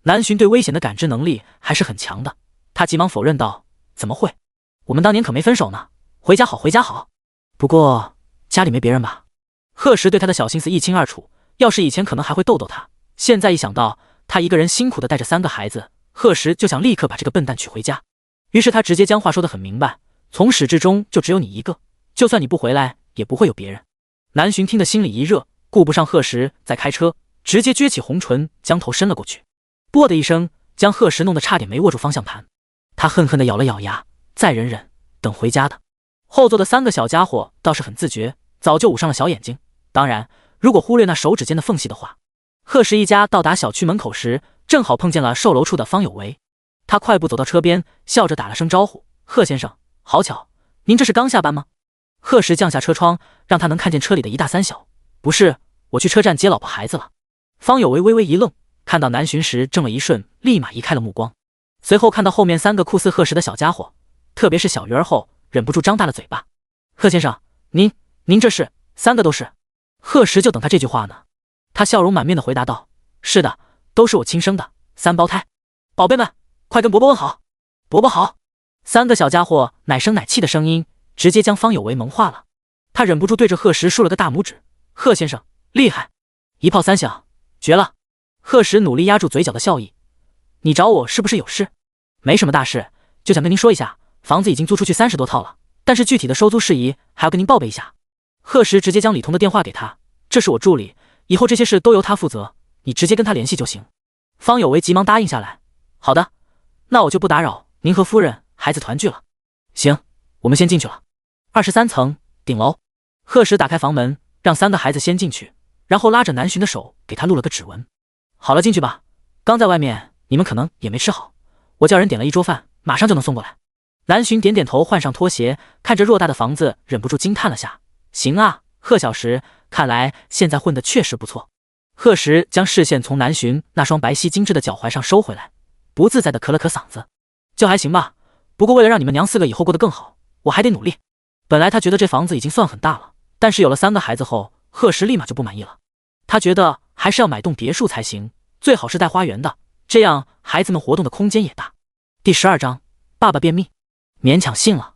南浔对危险的感知能力还是很强的，他急忙否认道：怎么会？我们当年可没分手呢，回家好回家好。不过家里没别人吧？贺时对他的小心思一清二楚，要是以前可能还会逗逗他，现在一想到他一个人辛苦的带着3个孩子，贺时就想立刻把这个笨蛋娶回家。于是他直接将话说得很明白：从始至终就只有你一个，就算你不回来也不会有别人。南浔听得心里一热，顾不上贺时在开车，直接撅起红唇将头伸了过去，啵的一声将贺时弄得差点没握住方向盘。他恨恨地咬了咬牙，再忍忍，等回家的。后座的3个小家伙倒是很自觉，早就捂上了小眼睛。当然如果忽略那手指间的缝隙的话。贺时一家到达小区门口时，正好碰见了售楼处的方有为。他快步走到车边，笑着打了声招呼：贺先生，好巧，您这是刚下班吗？贺时降下车窗，让他能看见车里的一大三小。不是，我去车站接老婆孩子了。方有为微微一愣，看到南浔时怔了一瞬，立马移开了目光。随后看到后面3个酷似贺时的小家伙，特别是小鱼儿后，忍不住张大了嘴巴。贺先生，您这是？3个都是？贺时就等他这句话呢。他笑容满面的回答道：是的，都是我亲生的3胞胎。宝贝们，快跟伯伯问好。伯伯好。3个小家伙奶声奶气的声音直接将方有为萌化了。他忍不住对着贺时竖了个大拇指：贺先生厉害，1炮3响，绝了。贺时努力压住嘴角的笑意：你找我是不是有事？没什么大事，就想跟您说一下，房子已经租出去30多套了，但是具体的收租事宜还要跟您报备一下。贺时直接将李彤的电话给他：这是我助理，以后这些事都由他负责，你直接跟他联系就行。方有为急忙答应下来：好的，那我就不打扰您和夫人孩子团聚了。行，我们先进去了。23层顶楼。贺时打开房门，让3个孩子先进去，然后拉着南浔的手给他录了个指纹。好了，进去吧，刚在外面你们可能也没吃好，我叫人点了一桌饭，马上就能送过来。南浔点点头，换上拖鞋，看着偌大的房子忍不住惊叹了下：行啊，贺小石，看来现在混得确实不错。贺时将视线从南浔那双白皙精致的脚踝上收回来，不自在地咳了咳嗓子：就还行吧，不过为了让你们娘4个以后过得更好，我还得努力。本来他觉得这房子已经算很大了，但是有了3个孩子后，贺时立马就不满意了。他觉得还是要买栋别墅才行，最好是带花园的，这样孩子们活动的空间也大。第12章，爸爸便秘。勉强信了。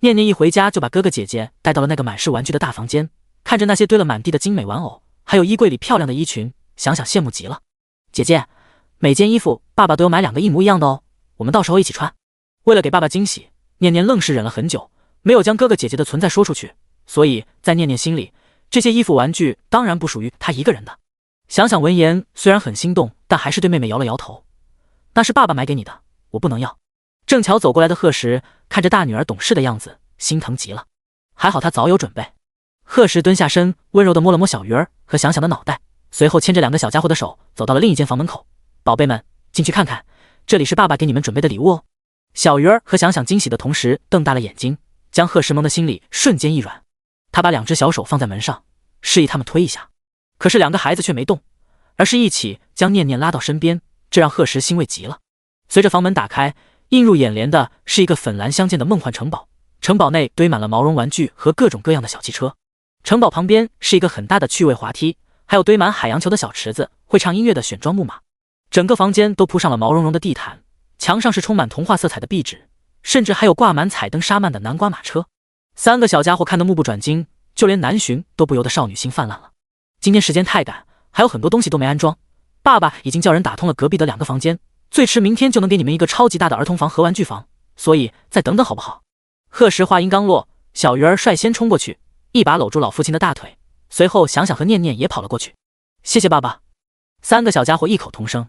念念一回家就把哥哥姐姐带到了那个满是玩具的大房间，看着那些堆了满地的精美玩偶，还有衣柜里漂亮的衣裙，想想羡慕极了。姐姐，每件衣服爸爸都有买2个一模一样的哦，我们到时候一起穿。为了给爸爸惊喜，念念愣是忍了很久，没有将哥哥姐姐的存在说出去，所以在念念心里，这些衣服玩具当然不属于她一个人的。想想闻言虽然很心动，但还是对妹妹摇了摇头：那是爸爸买给你的，我不能要。正巧走过来的贺时看着大女儿懂事的样子，心疼极了。还好他早有准备。贺时蹲下身，温柔地摸了摸小鱼儿和想想的脑袋，随后牵着2个小家伙的手走到了另一间房门口。宝贝们，进去看看，这里是爸爸给你们准备的礼物哦。小鱼儿和想想惊喜的同时瞪大了眼睛，将贺时蒙的心里瞬间一软。他把2只小手放在门上，示意他们推一下。可是2个孩子却没动，而是一起将念念拉到身边，这让贺时欣慰极了。随着房门打开，映入眼帘的是一个粉蓝相间的梦幻城堡。城堡内堆满了毛绒玩具和各种各样的小汽车。城堡旁边是一个很大的趣味滑梯，还有堆满海洋球的小池子，会唱音乐的选装木马。整个房间都铺上了毛茸茸的地毯，墙上是充满童话色彩的壁纸，甚至还有挂满彩灯纱幔的南瓜马车。3个小家伙看得目不转睛，就连南浔都不由得少女心泛滥了。今天时间太赶，还有很多东西都没安装，爸爸已经叫人打通了隔壁的2个房间，最迟明天就能给你们一个超级大的儿童房和玩具房，所以再等等好不好？贺时话音刚落，小鱼儿率先冲过去，一把搂住老父亲的大腿，随后想想和念念也跑了过去。谢谢爸爸。3个小家伙异口同声。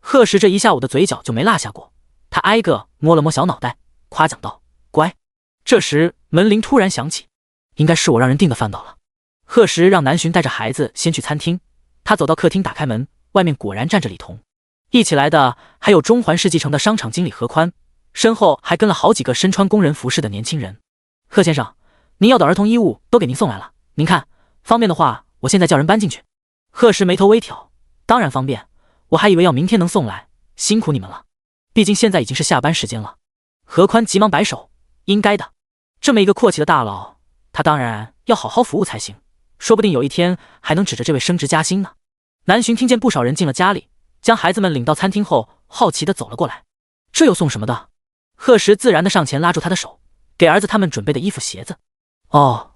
贺时这一下午的嘴角就没落下过，他挨个摸了摸小脑袋，夸奖道：乖。这时门铃突然响起，应该是我让人订的饭到了。贺时让南浔带着孩子先去餐厅，他走到客厅打开门，外面果然站着李彤。一起来的还有中环世纪城的商场经理何宽，身后还跟了好几个身穿工人服饰的年轻人。贺先生，您要的儿童衣物都给您送来了，您看方便的话，我现在叫人搬进去。贺时眉头微挑，当然方便，我还以为要明天能送来，辛苦你们了，毕竟现在已经是下班时间了。何宽急忙摆手，应该的，这么一个阔气的大佬，他当然要好好服务才行，说不定有一天还能指着这位升职加薪呢。南浔听见不少人进了家里，将孩子们领到餐厅后，好奇地走了过来。这又送什么的？贺时自然地上前拉住他的手，给儿子他们准备的衣服鞋子。哦，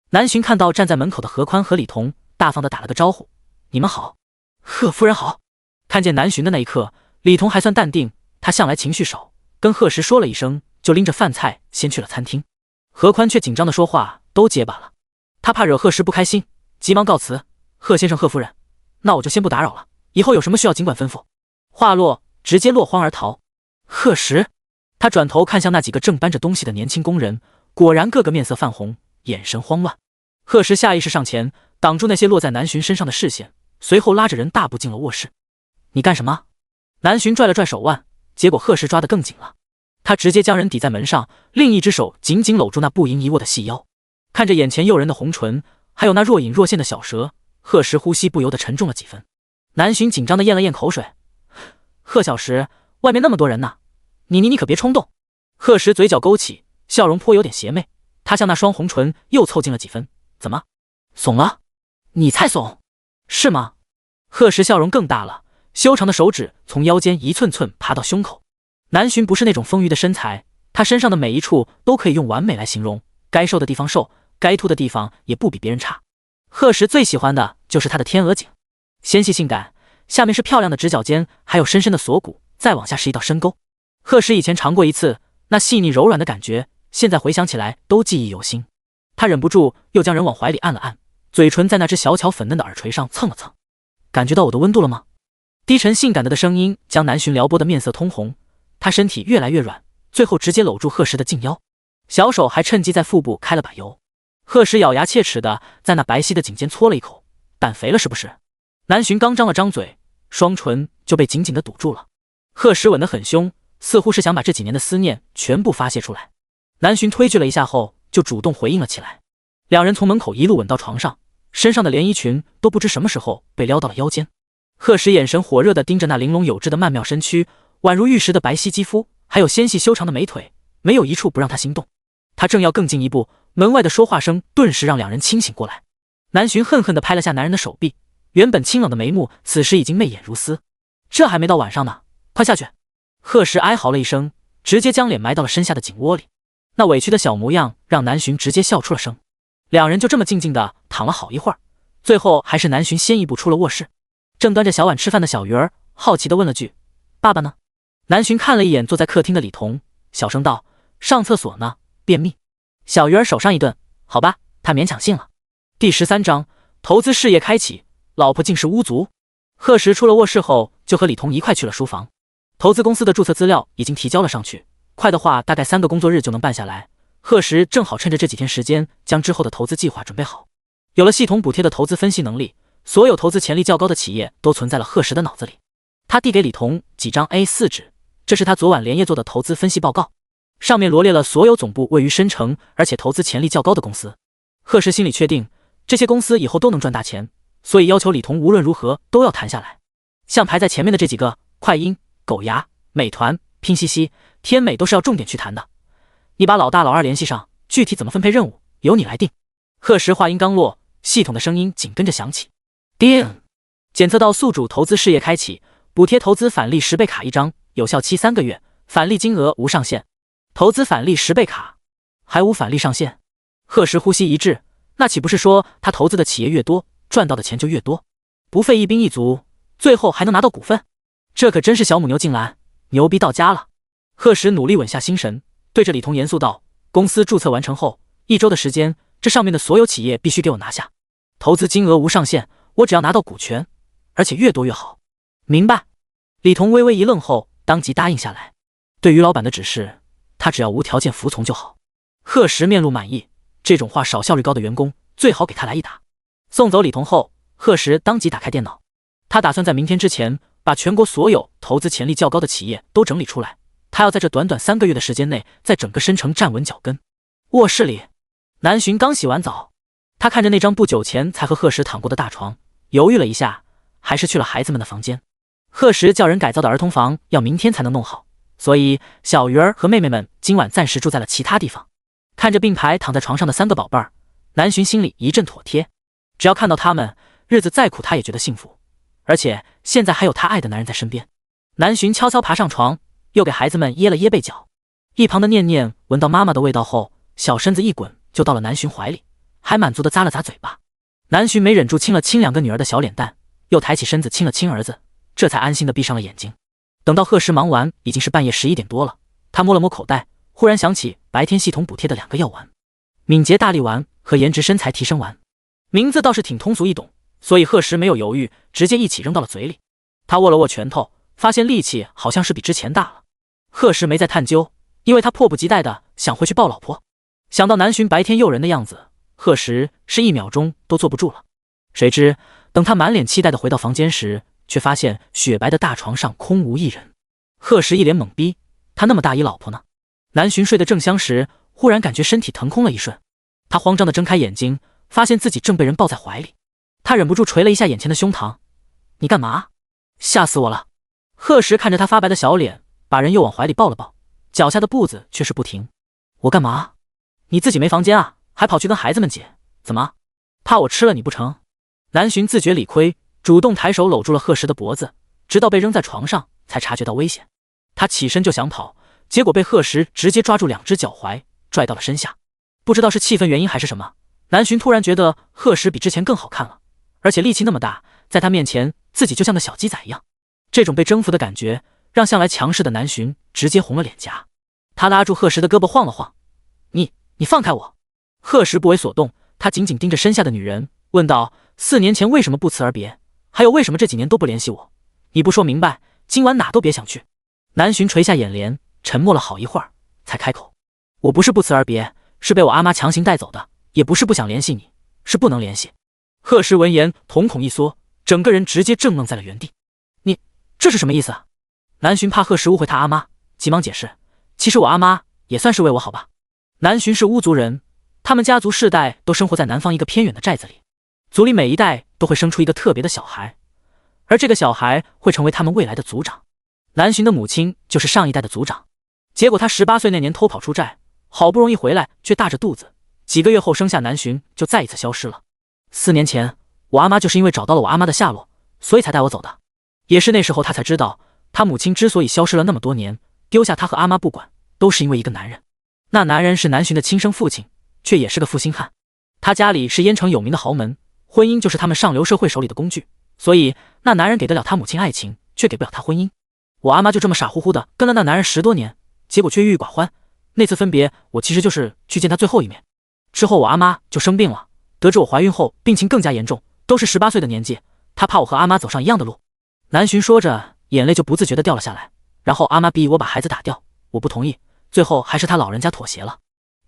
南浔看到站在门口的何宽和李彤，大方地打了个招呼：你们好。贺夫人好。看见南浔的那一刻，李彤还算淡定，他向来情绪少，跟贺时说了一声，就拎着饭菜先去了餐厅。何宽却紧张地说话都结巴了，他怕惹贺时不开心，急忙告辞：贺先生贺夫人，那我就先不打扰了，以后有什么需要尽管吩咐。话落，直接落荒而逃。贺时，他转头看向那几个正搬着东西的年轻工人，果然个个面色泛红，眼神慌乱。贺时下意识上前挡住那些落在南浔身上的视线，随后拉着人大步进了卧室。你干什么？南浔拽了拽手腕，结果贺时抓得更紧了，他直接将人抵在门上，另一只手紧紧搂住那不盈一握的细腰。看着眼前诱人的红唇，还有那若隐若现的小舌，贺时呼吸不由得沉重了几分。南浔紧张地咽了咽口水，贺小时，外面那么多人呢，你可别冲动。贺时嘴角勾起，笑容颇有点邪魅，他向那双红唇又凑近了几分。怎么，怂了？你才怂，是吗？贺时笑容更大了，修长的手指从腰间一寸寸爬到胸口。南浔不是那种丰腴的身材，他身上的每一处都可以用完美来形容，该瘦的地方瘦，该凸的地方也不比别人差。贺时最喜欢的就是他的天鹅颈，纤细性感，下面是漂亮的直角肩，还有深深的锁骨，再往下是一道深沟。贺时以前尝过一次，那细腻柔软的感觉，现在回想起来都记忆犹新。他忍不住又将人往怀里按了按，嘴唇在那只小巧粉嫩的耳垂上蹭了蹭。感觉到我的温度了吗？低沉性感的声音将南浔撩拨的面色通红，他身体越来越软，最后直接搂住贺时的近腰，小手还趁机在腹部开了把油。贺时咬牙切齿的在那白皙的颈间搓了一口，胆肥了是不是？南浔刚张了张嘴，双唇就被紧紧的堵住了。贺时吻得很凶，似乎是想把这几年的思念全部发泄出来。南浔推拒了一下后，就主动回应了起来。两人从门口一路吻到床上，身上的连衣裙都不知什么时候被撩到了腰间。贺时眼神火热地盯着那玲珑有致的曼妙身躯，宛如玉石的白皙肌肤，还有纤细修长的美腿，没有一处不让他心动。他正要更进一步，门外的说话声顿时让两人清醒过来。南浔恨恨地拍了下男人的手臂，原本清冷的眉目此时已经媚眼如丝。这还没到晚上呢，快下去！贺时哀嚎了一声，直接将脸埋到了身下的颈窝里。那委屈的小模样让南浔直接笑出了声。两人就这么静静地躺了好一会儿，最后还是南浔先一步出了卧室。正端着小碗吃饭的小鱼儿好奇地问了句：爸爸呢？南浔看了一眼坐在客厅的李彤，小声道：上厕所呢，便秘。小鱼儿手上一顿，好吧，他勉强信了。第13章，投资事业开启，老婆竟是巫族。贺时出了卧室后，就和李彤一块去了书房。投资公司的注册资料已经提交了上去，快的话大概3个工作日就能办下来。贺石正好趁着这几天时间，将之后的投资计划准备好。有了系统补贴的投资分析能力，所有投资潜力较高的企业都存在了贺石的脑子里。他递给李彤几张 A4 纸，这是他昨晚连夜做的投资分析报告，上面罗列了所有总部位于深城而且投资潜力较高的公司。贺石心里确定，这些公司以后都能赚大钱，所以要求李彤无论如何都要谈下来。像排在前面的这几个，快音、狗牙、美团、拼夕夕、天美都是要重点去谈的。你把老大老二联系上，具体怎么分配任务，由你来定。贺石话音刚落，系统的声音紧跟着响起。叮！检测到宿主投资事业开启，补贴投资返利10倍卡1张，有效期3个月，返利金额无上限。投资返利10倍卡，还无返利上限。贺石呼吸一滞，那岂不是说他投资的企业越多，赚到的钱就越多？不费一兵一卒，最后还能拿到股份，这可真是小母牛进篮，牛逼到家了。贺石努力稳下心神，对着李彤严肃道：公司注册完成后1周的时间，这上面的所有企业必须给我拿下，投资金额无上限，我只要拿到股权，而且越多越好。明白。李彤微微一愣后当即答应下来。对于老板的指示，他只要无条件服从就好。贺石面露满意，这种话少效率高的员工最好给他来一打。送走李彤后，贺石当即打开电脑，他打算在明天之前把全国所有投资潜力较高的企业都整理出来，他要在这短短3个月的时间内在整个深城站稳脚跟。卧室里，南洵刚洗完澡，他看着那张不久前才和贺石躺过的大床，犹豫了一下，还是去了孩子们的房间。贺石叫人改造的儿童房要明天才能弄好，所以小鱼儿和妹妹们今晚暂时住在了其他地方。看着并排躺在床上的3个宝贝儿，南洵心里一阵妥帖。只要看到他们，日子再苦他也觉得幸福，而且现在还有他爱的男人在身边。南洵悄悄爬上床，又给孩子们掖了掖被角。一旁的念念闻到妈妈的味道后，小身子一滚就到了南洵怀里，还满足地咂了咂嘴巴。南洵没忍住亲了亲2个女儿的小脸蛋，又抬起身子亲了亲儿子，这才安心地闭上了眼睛。等到贺石忙完，已经是半夜11点多了。他摸了摸口袋，忽然想起白天系统补贴的2个药丸——敏捷大力丸和颜值身材提升丸。名字倒是挺通俗易懂，所以贺石没有犹豫，直接一起扔到了嘴里。他握了握拳头，发现力气好像是比之前大了。贺石没再探究，因为他迫不及待地想回去抱老婆。想到南洵白天诱人的样子，贺石是1秒钟都坐不住了。谁知等他满脸期待地回到房间时，却发现雪白的大床上空无一人。贺石一脸懵逼，他那么大一老婆呢？南洵睡得正香时，忽然感觉身体腾空了一瞬，他慌张地睁开眼睛，发现自己正被人抱在怀里。他忍不住捶了一下眼前的胸膛：“你干嘛？吓死我了！”贺石看着他发白的小脸，把人又往怀里抱了抱，脚下的步子却是不停。“我干嘛？你自己没房间啊，还跑去跟孩子们挤？怎么？怕我吃了你不成？”南洵自觉理亏，主动抬手搂住了贺石的脖子，直到被扔在床上才察觉到危险。他起身就想跑，结果被贺石直接抓住2只脚踝，拽到了身下。不知道是气氛原因还是什么，南洵突然觉得贺石比之前更好看了，而且力气那么大，在他面前自己就像个小鸡仔一样。这种被征服的感觉让向来强势的南洵直接红了脸颊。他拉住贺石的胳膊晃了晃：“你放开我！”贺石不为所动，他紧紧盯着身下的女人，问道：“4年前为什么不辞而别？还有为什么这几年都不联系我？你不说明白，今晚哪都别想去。”南洵垂下眼帘，沉默了好一会儿，才开口：“我不是不辞而别，是被我阿妈强行带走的，也不是不想联系你，是不能联系。”贺石闻言瞳孔一缩，整个人直接怔愣在了原地。“你这是什么意思啊？”南洵怕贺石误会他阿妈，急忙解释：“其实我阿妈也算是为我好吧。”南洵是巫族人，他们家族世代都生活在南方一个偏远的寨子里，族里每一代都会生出一个特别的小孩，而这个小孩会成为他们未来的族长。南洵的母亲就是上一代的族长，结果他18岁那年偷跑出寨，好不容易回来却大着肚子，几个月后生下南洵就再一次消失了。4年前我阿妈就是因为找到了我阿妈的下落，所以才带我走的。也是那时候他才知道，他母亲之所以消失了那么多年，丢下他和阿妈不管，都是因为一个男人。那男人是南洵的亲生父亲，却也是个负心汉。他家里是燕城有名的豪门，婚姻就是他们上流社会手里的工具，所以那男人给得了他母亲爱情，却给不了他婚姻。我阿妈就这么傻乎乎的跟了那男人10多年，结果却郁郁寡欢。那次分别，我其实就是去见他最后一面。之后我阿妈就生病了，得知我怀孕后病情更加严重，都是18岁的年纪，他怕我和阿妈走上一样的路。南洵说着，眼泪就不自觉地掉了下来。然后阿妈逼我把孩子打掉，我不同意，最后还是他老人家妥协了。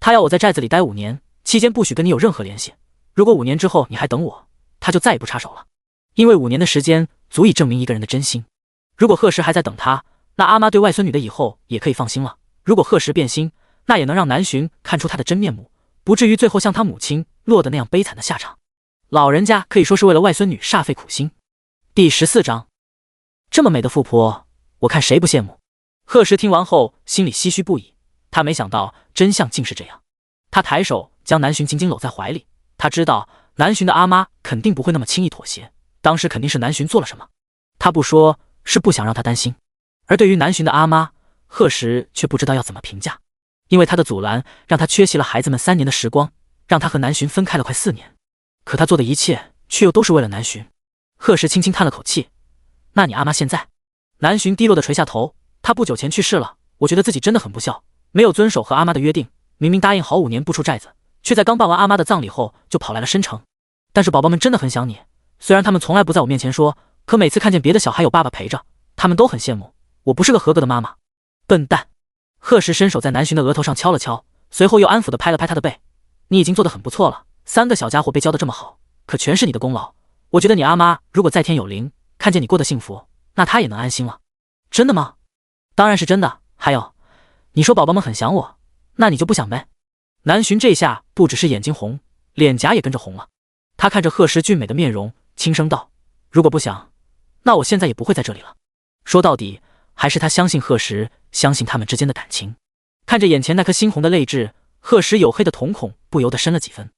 他要我在寨子里待5年，期间不许跟你有任何联系。如果5年之后你还等我，他就再也不插手了。因为5年的时间足以证明一个人的真心。如果贺石还在等他，那阿妈对外孙女的以后也可以放心了。如果贺石变心，那也能让南巡看出他的真面目，不至于最后像他母亲落得那样悲惨的下场。老人家可以说是为了外孙女煞费苦心。第14章，这么美的富婆，我看谁不羡慕。贺石听完后心里唏嘘不已，他没想到真相竟是这样。他抬手将南巡紧紧搂在怀里，他知道南巡的阿妈肯定不会那么轻易妥协，当时肯定是南巡做了什么，他不说是不想让他担心。而对于南巡的阿妈，贺石却不知道要怎么评价，因为他的阻拦让他缺席了孩子们3年的时光，让他和南巡分开了快4年。可他做的一切却又都是为了南巡。贺石轻轻叹了口气，那你阿妈现在？南巡低落的垂下头，他不久前去世了，我觉得自己真的很不孝，没有遵守和阿妈的约定，明明答应好5年不出寨子，却在刚办完阿妈的葬礼后就跑来了申城。但是宝宝们真的很想你，虽然他们从来不在我面前说，可每次看见别的小孩有爸爸陪着，他们都很羡慕。我不是个合格的妈妈。笨蛋！贺石伸手在南巡的额头上敲了敲，随后又安抚地拍了拍他的背。你已经做得很不错了，3个小家伙被教得这么好，可全是你的功劳。我觉得你阿妈如果在天有灵，看见你过得幸福，那她也能安心了。真的吗？当然是真的。还有，你说宝宝们很想我，那你就不想呗？南巡这下不只是眼睛红，脸颊也跟着红了。他看着贺石俊美的面容，轻声道：如果不想，那我现在也不会在这里了。说到底，还是他相信贺石，相信他们之间的感情。看着眼前那颗猩红的泪痣，贺石黝黑的瞳孔不由得深了几分。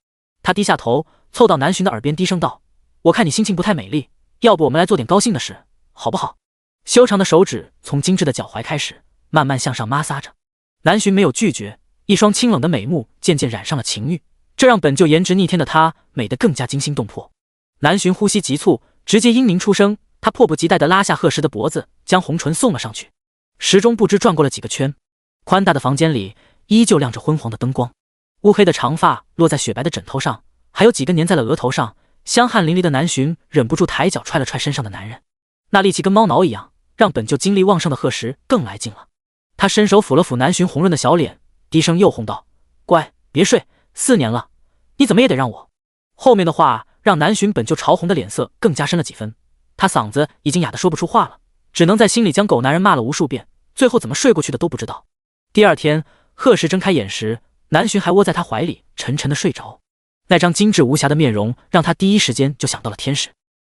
他低下头，凑到南巡的耳边低声道：我看你心情不太美丽，要不我们来做点高兴的事，好不好？修长的手指从精致的脚踝开始，慢慢向上摩挲着。南巡没有拒绝，一双清冷的美目渐渐染上了情欲，这让本就颜值逆天的他美得更加惊心动魄。南巡呼吸急促，直接嘤鸣出声，他迫不及待地拉下贺石的脖子，将红唇送了上去。时钟不知转过了几个圈，宽大的房间里依旧亮着昏黄的灯光，乌黑的长发落在雪白的枕头上，还有几根粘在了额头上。香汗淋漓的南巡忍不住抬脚踹了踹身上的男人，那力气跟猫挠一样，让本就精力旺盛的贺石更来劲了。他伸手抚了抚南巡红润的小脸，低声诱哄道：乖，别睡，4年了，你怎么也得让我。后面的话让南巡本就潮红的脸色更加深了几分，他嗓子已经哑得说不出话了，只能在心里将狗男人骂了无数遍，最后怎么睡过去的都不知道。第二天，贺石睁开眼时，南巡还窝在他怀里沉沉的睡着，那张精致无瑕的面容让他第一时间就想到了天使。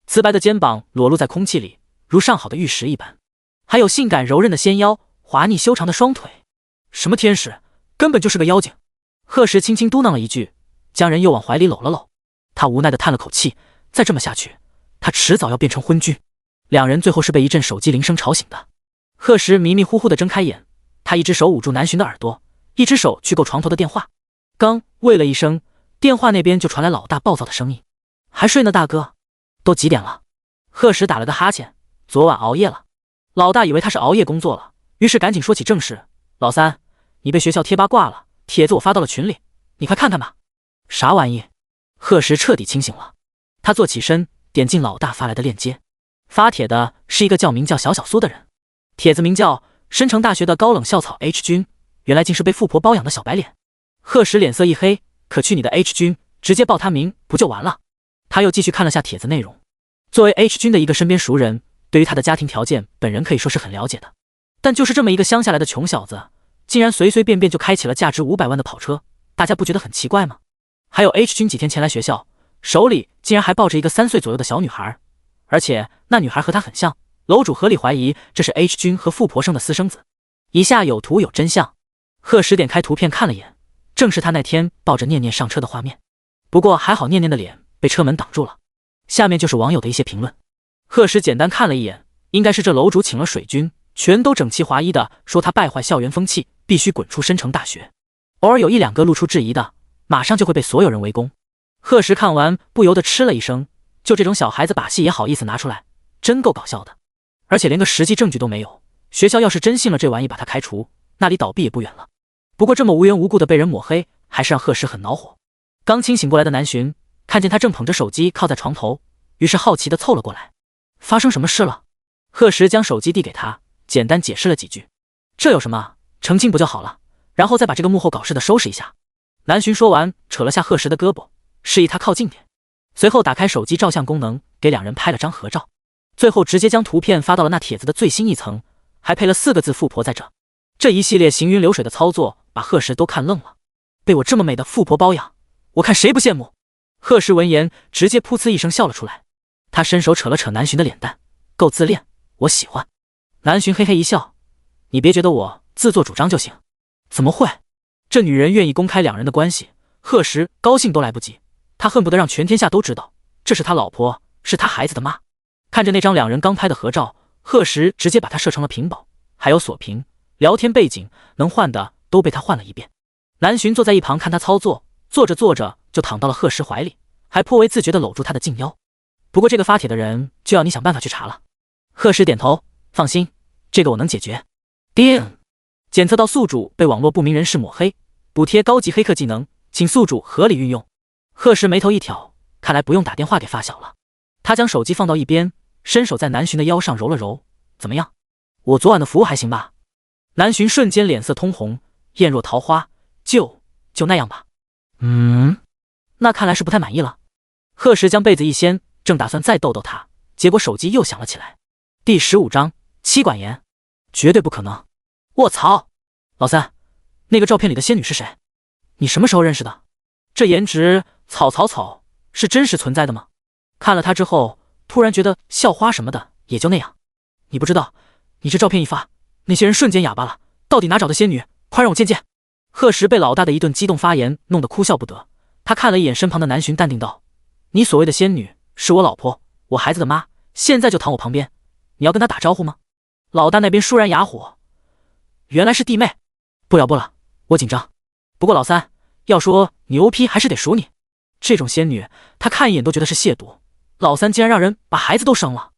瓷白的肩膀裸露在空气里，如上好的玉石一般，还有性感柔韧的纤腰，滑腻修长的双腿。什么天使，根本就是个妖精。贺石轻轻嘟囔了一句，将人又往怀里搂了搂。他无奈地叹了口气，再这么下去，他迟早要变成昏君。两人最后是被一阵手机铃声吵醒的。贺石迷迷糊糊地睁开眼，他一只手捂住南巡的耳朵，一只手去够床头的电话。刚喂了一声，电话那边就传来老大暴躁的声音：还睡呢大哥，都几点了？贺石打了个哈欠，昨晚熬夜了。老大以为他是熬夜工作了，于是赶紧说起正事：老三，你被学校贴吧挂了，帖子我发到了群里，你快看看吧。啥玩意？贺石彻底清醒了，他坐起身，点进老大发来的链接。发帖的是一个名叫小小苏的人，帖子名叫申城大学的高冷校草 H 君，原来竟是被富婆包养的小白脸。贺石脸色一黑，可去你的 H 君，直接报他名不就完了？他又继续看了下帖子内容。作为 H 君的一个身边熟人，对于他的家庭条件本人可以说是很了解的，但就是这么一个乡下来的穷小子，竟然随随便便就开启了价值500万的跑车，大家不觉得很奇怪吗？还有 H 君几天前来学校，手里竟然还抱着一个3岁左右的小女孩，而且那女孩和他很像，楼主合理怀疑这是 H 君和富婆生的私生子。以下有图有真相。贺石点开图片看了眼，正是他那天抱着念念上车的画面，不过还好念念的脸被车门挡住了。下面就是网友的一些评论。贺石简单看了一眼，应该是这楼主请了水军，全都整齐划一的说他败坏校园风气，必须滚出申城大学。偶尔有1、2个露出质疑的，马上就会被所有人围攻。贺石看完不由得嗤了一声，就这种小孩子把戏也好意思拿出来，真够搞笑的。而且连个实际证据都没有，学校要是真信了这玩意把他开除，那离倒闭也不远了。不过这么无缘无故的被人抹黑，还是让贺石很恼火。刚清醒过来的南巡看见他正捧着手机靠在床头，于是好奇地凑了过来。发生什么事了？贺石将手机递给他，简单解释了几句。这有什么，澄清不就好了，然后再把这个幕后搞事的收拾一下。南洵说完，扯了下贺时的胳膊，示意他靠近点，随后打开手机照相功能，给两人拍了张合照，最后直接将图片发到了那帖子的最新一层，还配了4个字“富婆在这”。这一系列行云流水的操作，把贺时都看愣了。被我这么美的富婆包养，我看谁不羡慕？贺时闻言，直接噗呲一声笑了出来。他伸手扯了扯南洵的脸蛋，够自恋，我喜欢。南洵嘿嘿一笑，你别觉得我自作主张就行。怎么会？这女人愿意公开两人的关系，贺时高兴都来不及，他恨不得让全天下都知道，这是他老婆，是他孩子的妈。看着那张两人刚拍的合照，贺时直接把它设成了屏保，还有锁屏，聊天背景能换的都被他换了一遍。南洵坐在一旁看他操作，做着做着就躺到了贺时怀里，还颇为自觉地搂住他的静腰。不过这个发帖的人就要你想办法去查了。贺时点头，放心，这个我能解决。叮，检测到宿主被网络不明人士抹黑，补贴高级黑客技能，请宿主合理运用。贺时眉头一挑，看来不用打电话给发小了。他将手机放到一边，伸手在南洵的腰上揉了揉，怎么样？我昨晚的服务还行吧？南洵瞬间脸色通红，艳若桃花，就那样吧。那看来是不太满意了。贺时将被子一掀，正打算再逗逗他，结果手机又响了起来。第15章妻管严，绝对不可能。卧槽，老三，那个照片里的仙女是谁？你什么时候认识的？这颜值草是真实存在的吗？看了他之后，突然觉得校花什么的也就那样。你不知道，你这照片一发，那些人瞬间哑巴了，到底哪找的仙女？快让我见见！贺时被老大的一顿激动发言弄得哭笑不得，他看了一眼身旁的南洵，淡定道：你所谓的仙女是我老婆，我孩子的妈，现在就躺我旁边，你要跟她打招呼吗？老大那边倏然哑火，原来是弟妹，不了，我紧张。不过老三，要说牛批还是得数你，这种仙女他看一眼都觉得是亵渎，老三竟然让人把孩子都生了。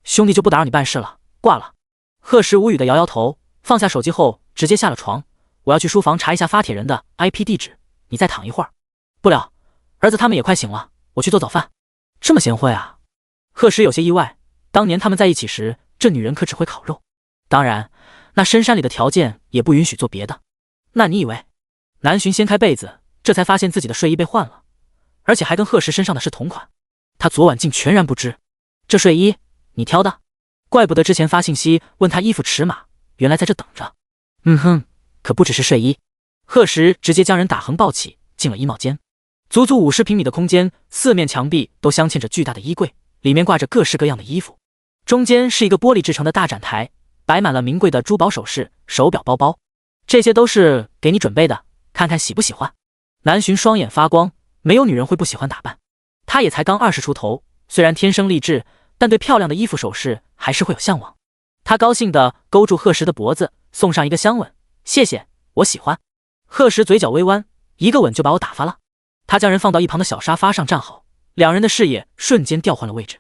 兄弟就不打扰你办事了，挂了。贺时无语的摇摇头，放下手机后直接下了床。我要去书房查一下发帖人的 IP 地址，你再躺一会儿。不了，儿子他们也快醒了，我去做早饭。这么贤惠啊？贺时有些意外，当年他们在一起时，这女人可只会烤肉，当然那深山里的条件也不允许做别的。那你以为？南洵掀开被子，这才发现自己的睡衣被换了，而且还跟贺时身上的是同款。他昨晚竟全然不知。这睡衣你挑的？怪不得之前发信息问他衣服尺码，原来在这等着。可不只是睡衣。贺时直接将人打横抱起，进了衣帽间。足足50平米的空间，四面墙壁都镶嵌着巨大的衣柜，里面挂着各式各样的衣服。中间是一个玻璃制成的大展台，摆满了名贵的珠宝首饰、手表、包包，这些都是给你准备的，看看喜不喜欢。南洵双眼发光，没有女人会不喜欢打扮。他也才刚20出头，虽然天生丽质，但对漂亮的衣服首饰还是会有向往。他高兴地勾住贺时的脖子，送上一个香吻，谢谢，我喜欢。贺时嘴角微弯，一个吻就把我打发了。他将人放到一旁的小沙发上站好，两人的视野瞬间调换了位置。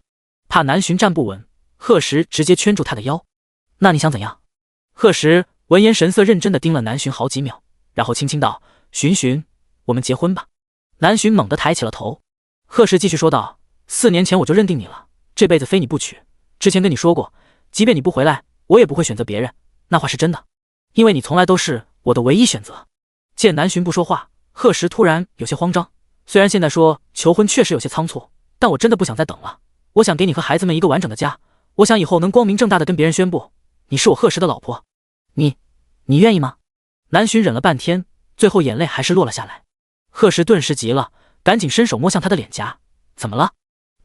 怕南洵站不稳，贺时直接圈住他的腰。那你想怎样？贺时闻言神色认真地盯了南洵好几秒，然后轻轻道：洵，我们结婚吧。南洵猛地抬起了头。贺时继续说道：4年前我就认定你了，这辈子非你不娶。之前跟你说过，即便你不回来，我也不会选择别人，那话是真的，因为你从来都是我的唯一选择。见南洵不说话，贺时突然有些慌张。虽然现在说求婚确实有些仓促，但我真的不想再等了。我想给你和孩子们一个完整的家，我想以后能光明正大的跟别人宣布，你是我贺时的老婆。你愿意吗？南洵忍了半天，最后眼泪还是落了下来。贺时顿时急了，赶紧伸手摸向他的脸颊。怎么了？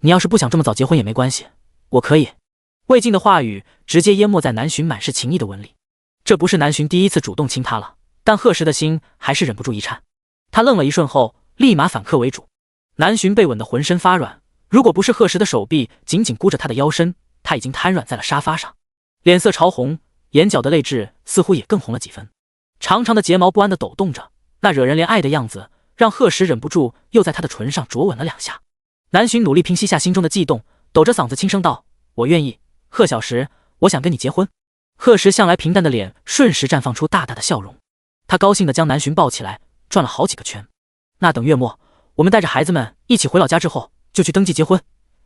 你要是不想这么早结婚也没关系，我可以。未尽的话语直接淹没在南洵满是情意的吻里。这不是南洵第一次主动亲他了，但贺时的心还是忍不住一颤。他愣了一瞬后，立马反客为主。南洵被吻得浑身发软，如果不是贺时的手臂紧紧箍着他的腰身，他已经瘫软在了沙发上，脸色潮红，眼角的泪痣似乎也更红了几分。长长的睫毛不安地抖动着，那惹人怜爱的样子让贺时忍不住又在他的唇上啄吻了2下。南洵努力平息下心中的悸动，抖着嗓子轻声道：我愿意，贺小石，我想跟你结婚。贺时向来平淡的脸瞬时绽放出大大的笑容，他高兴地将南洵抱起来，转了好几个圈。那等月末我们带着孩子们一起回老家之后，就去登记结婚。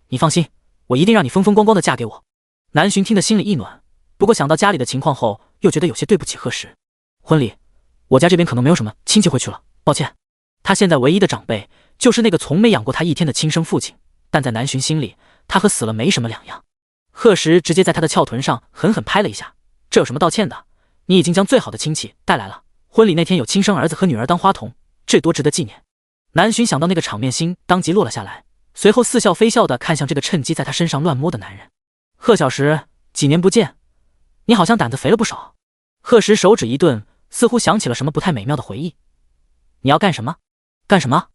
你放心，我一定让你风风光光地嫁给我。南洵听得心里一暖，不过想到家里的情况后，又觉得有些对不起贺时。婚礼，我家这边可能没有什么亲戚会去了，抱歉。他现在唯一的长辈就是那个从没养过他一天的亲生父亲，但在南浔心里，他和死了没什么两样。贺石直接在他的翘臀上狠狠拍了一下，这有什么道歉的？你已经将最好的亲戚带来了，婚礼那天有亲生儿子和女儿当花童，这多值得纪念。南浔想到那个场面，心当即落了下来，随后似笑非笑地看向这个趁机在他身上乱摸的男人。贺小石，几年不见，你好像胆子肥了不少。贺石手指一顿，似乎想起了什么不太美妙的回忆。你要干什么？干什么？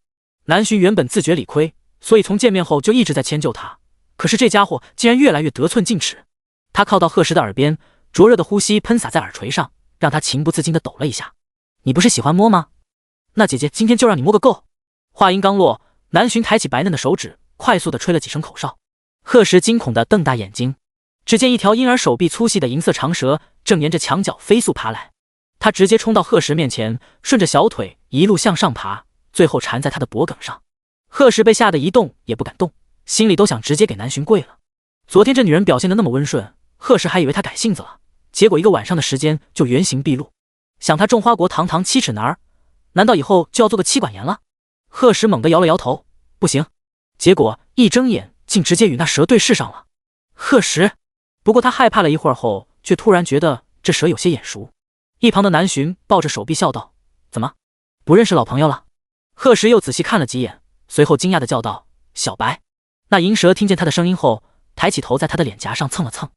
南浔原本自觉理亏，所以从见面后就一直在迁就他，可是这家伙竟然越来越得寸进尺。他靠到贺石的耳边，灼热的呼吸喷洒在耳垂上，让他情不自禁地抖了一下。你不是喜欢摸吗？那姐姐今天就让你摸个够。话音刚落，南浔抬起白嫩的手指，快速地吹了几声口哨。贺石惊恐地瞪大眼睛，只见一条婴儿手臂粗细的银色长蛇正沿着墙角飞速爬来，他直接冲到贺石面前，顺着小腿一路向上爬，最后缠在他的脖颈上。贺石被吓得一动也不敢动，心里都想直接给南浔跪了。昨天这女人表现得那么温顺，贺石还以为她改性子了，结果一个晚上的时间就原形毕露。想他种花国堂堂七尺男儿，难道以后就要做个妻管严了？贺石猛地摇了摇头，不行。结果一睁眼竟直接与那蛇对视上了。贺石，不过他害怕了一会儿后，却突然觉得这蛇有些眼熟。一旁的南浔抱着手臂笑道：怎么，不认识老朋友了？贺石又仔细看了几眼，随后惊讶地叫道：小白。那银蛇听见他的声音后，抬起头在他的脸颊上蹭了蹭。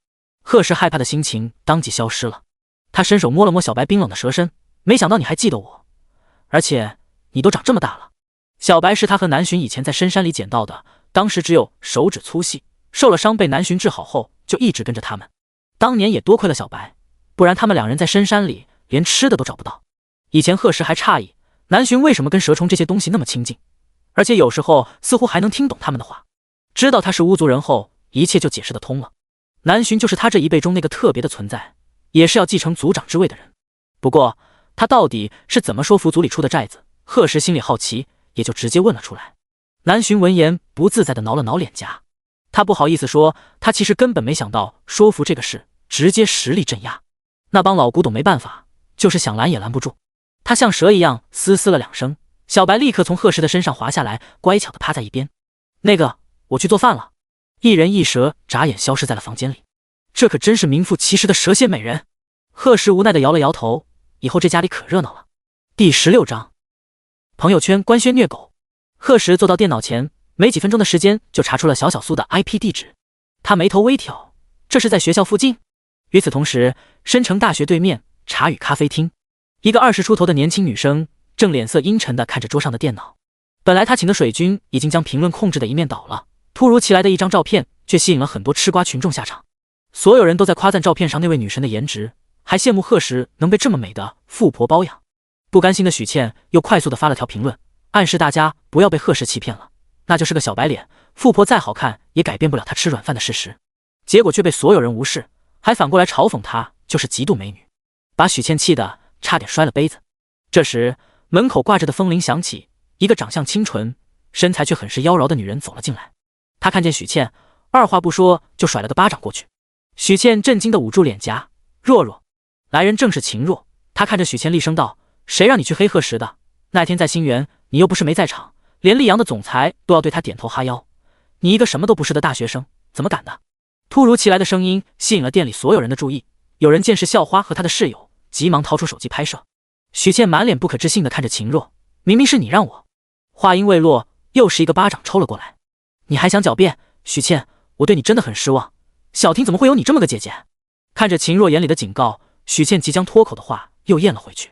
贺石害怕的心情当即消失了，他伸手摸了摸小白冰冷的蛇身，没想到你还记得我，而且你都长这么大了。小白是他和南浔以前在深山里捡到的，当时只有手指粗细，受了伤被南浔治好后就一直跟着他们。当年也多亏了小白，不然他们两人在深山里连吃的都找不到。以前贺石还诧异南浔为什么跟蛇虫这些东西那么亲近，而且有时候似乎还能听懂他们的话。知道他是巫族人后，一切就解释得通了。南浔就是他这一辈中那个特别的存在，也是要继承族长之位的人。不过他到底是怎么说服族里出的寨子，贺石心里好奇，也就直接问了出来。南浔闻言不自在地挠了挠脸颊，他不好意思说，他其实根本没想到说服这个事，直接实力镇压。那帮老古董没办法，就是想拦也拦不住。他像蛇一样嘶嘶了两声，小白立刻从贺石的身上滑下来，乖巧地趴在一边。那个，我去做饭了。一人一蛇眨眼消失在了房间里。这可真是名副其实的蛇蝎美人。贺石无奈地摇了摇头，以后这家里可热闹了。第16章，朋友圈官宣虐狗。贺石坐到电脑前，没几分钟的时间就查出了小小苏的 IP 地址。他眉头微挑，这是在学校附近？与此同时，申城大学对面茶语咖啡厅，一个20出头的年轻女生正脸色阴沉地看着桌上的电脑。本来她请的水军已经将评论控制的一面倒了，突如其来的一张照片却吸引了很多吃瓜群众下场。所有人都在夸赞照片上那位女神的颜值，还羡慕贺石能被这么美的富婆包养。不甘心的许倩又快速地发了条评论，暗示大家不要被贺石欺骗了，那就是个小白脸，富婆再好看也改变不了她吃软饭的事实。结果却被所有人无视，还反过来嘲讽她就是极度美女，把许倩气得差点摔了杯子。这时门口挂着的风铃响起，一个长相清纯身材却很是妖娆的女人走了进来。她看见许倩，二话不说就甩了个巴掌过去。许倩震惊地捂住脸颊，若若，来人正是秦若。她看着许倩厉声道，谁让你去黑贺石的？那天在新园你又不是没在场，连溧阳的总裁都要对他点头哈腰，你一个什么都不是的大学生怎么敢的？突如其来的声音吸引了店里所有人的注意，有人见是校花和他的室友，急忙掏出手机拍摄。许倩满脸不可置信地看着秦若，明明是你让我。话音未落，又是一个巴掌抽了过来。你还想狡辩？许倩，我对你真的很失望，小婷怎么会有你这么个姐姐？看着秦若眼里的警告，许倩即将脱口的话又咽了回去。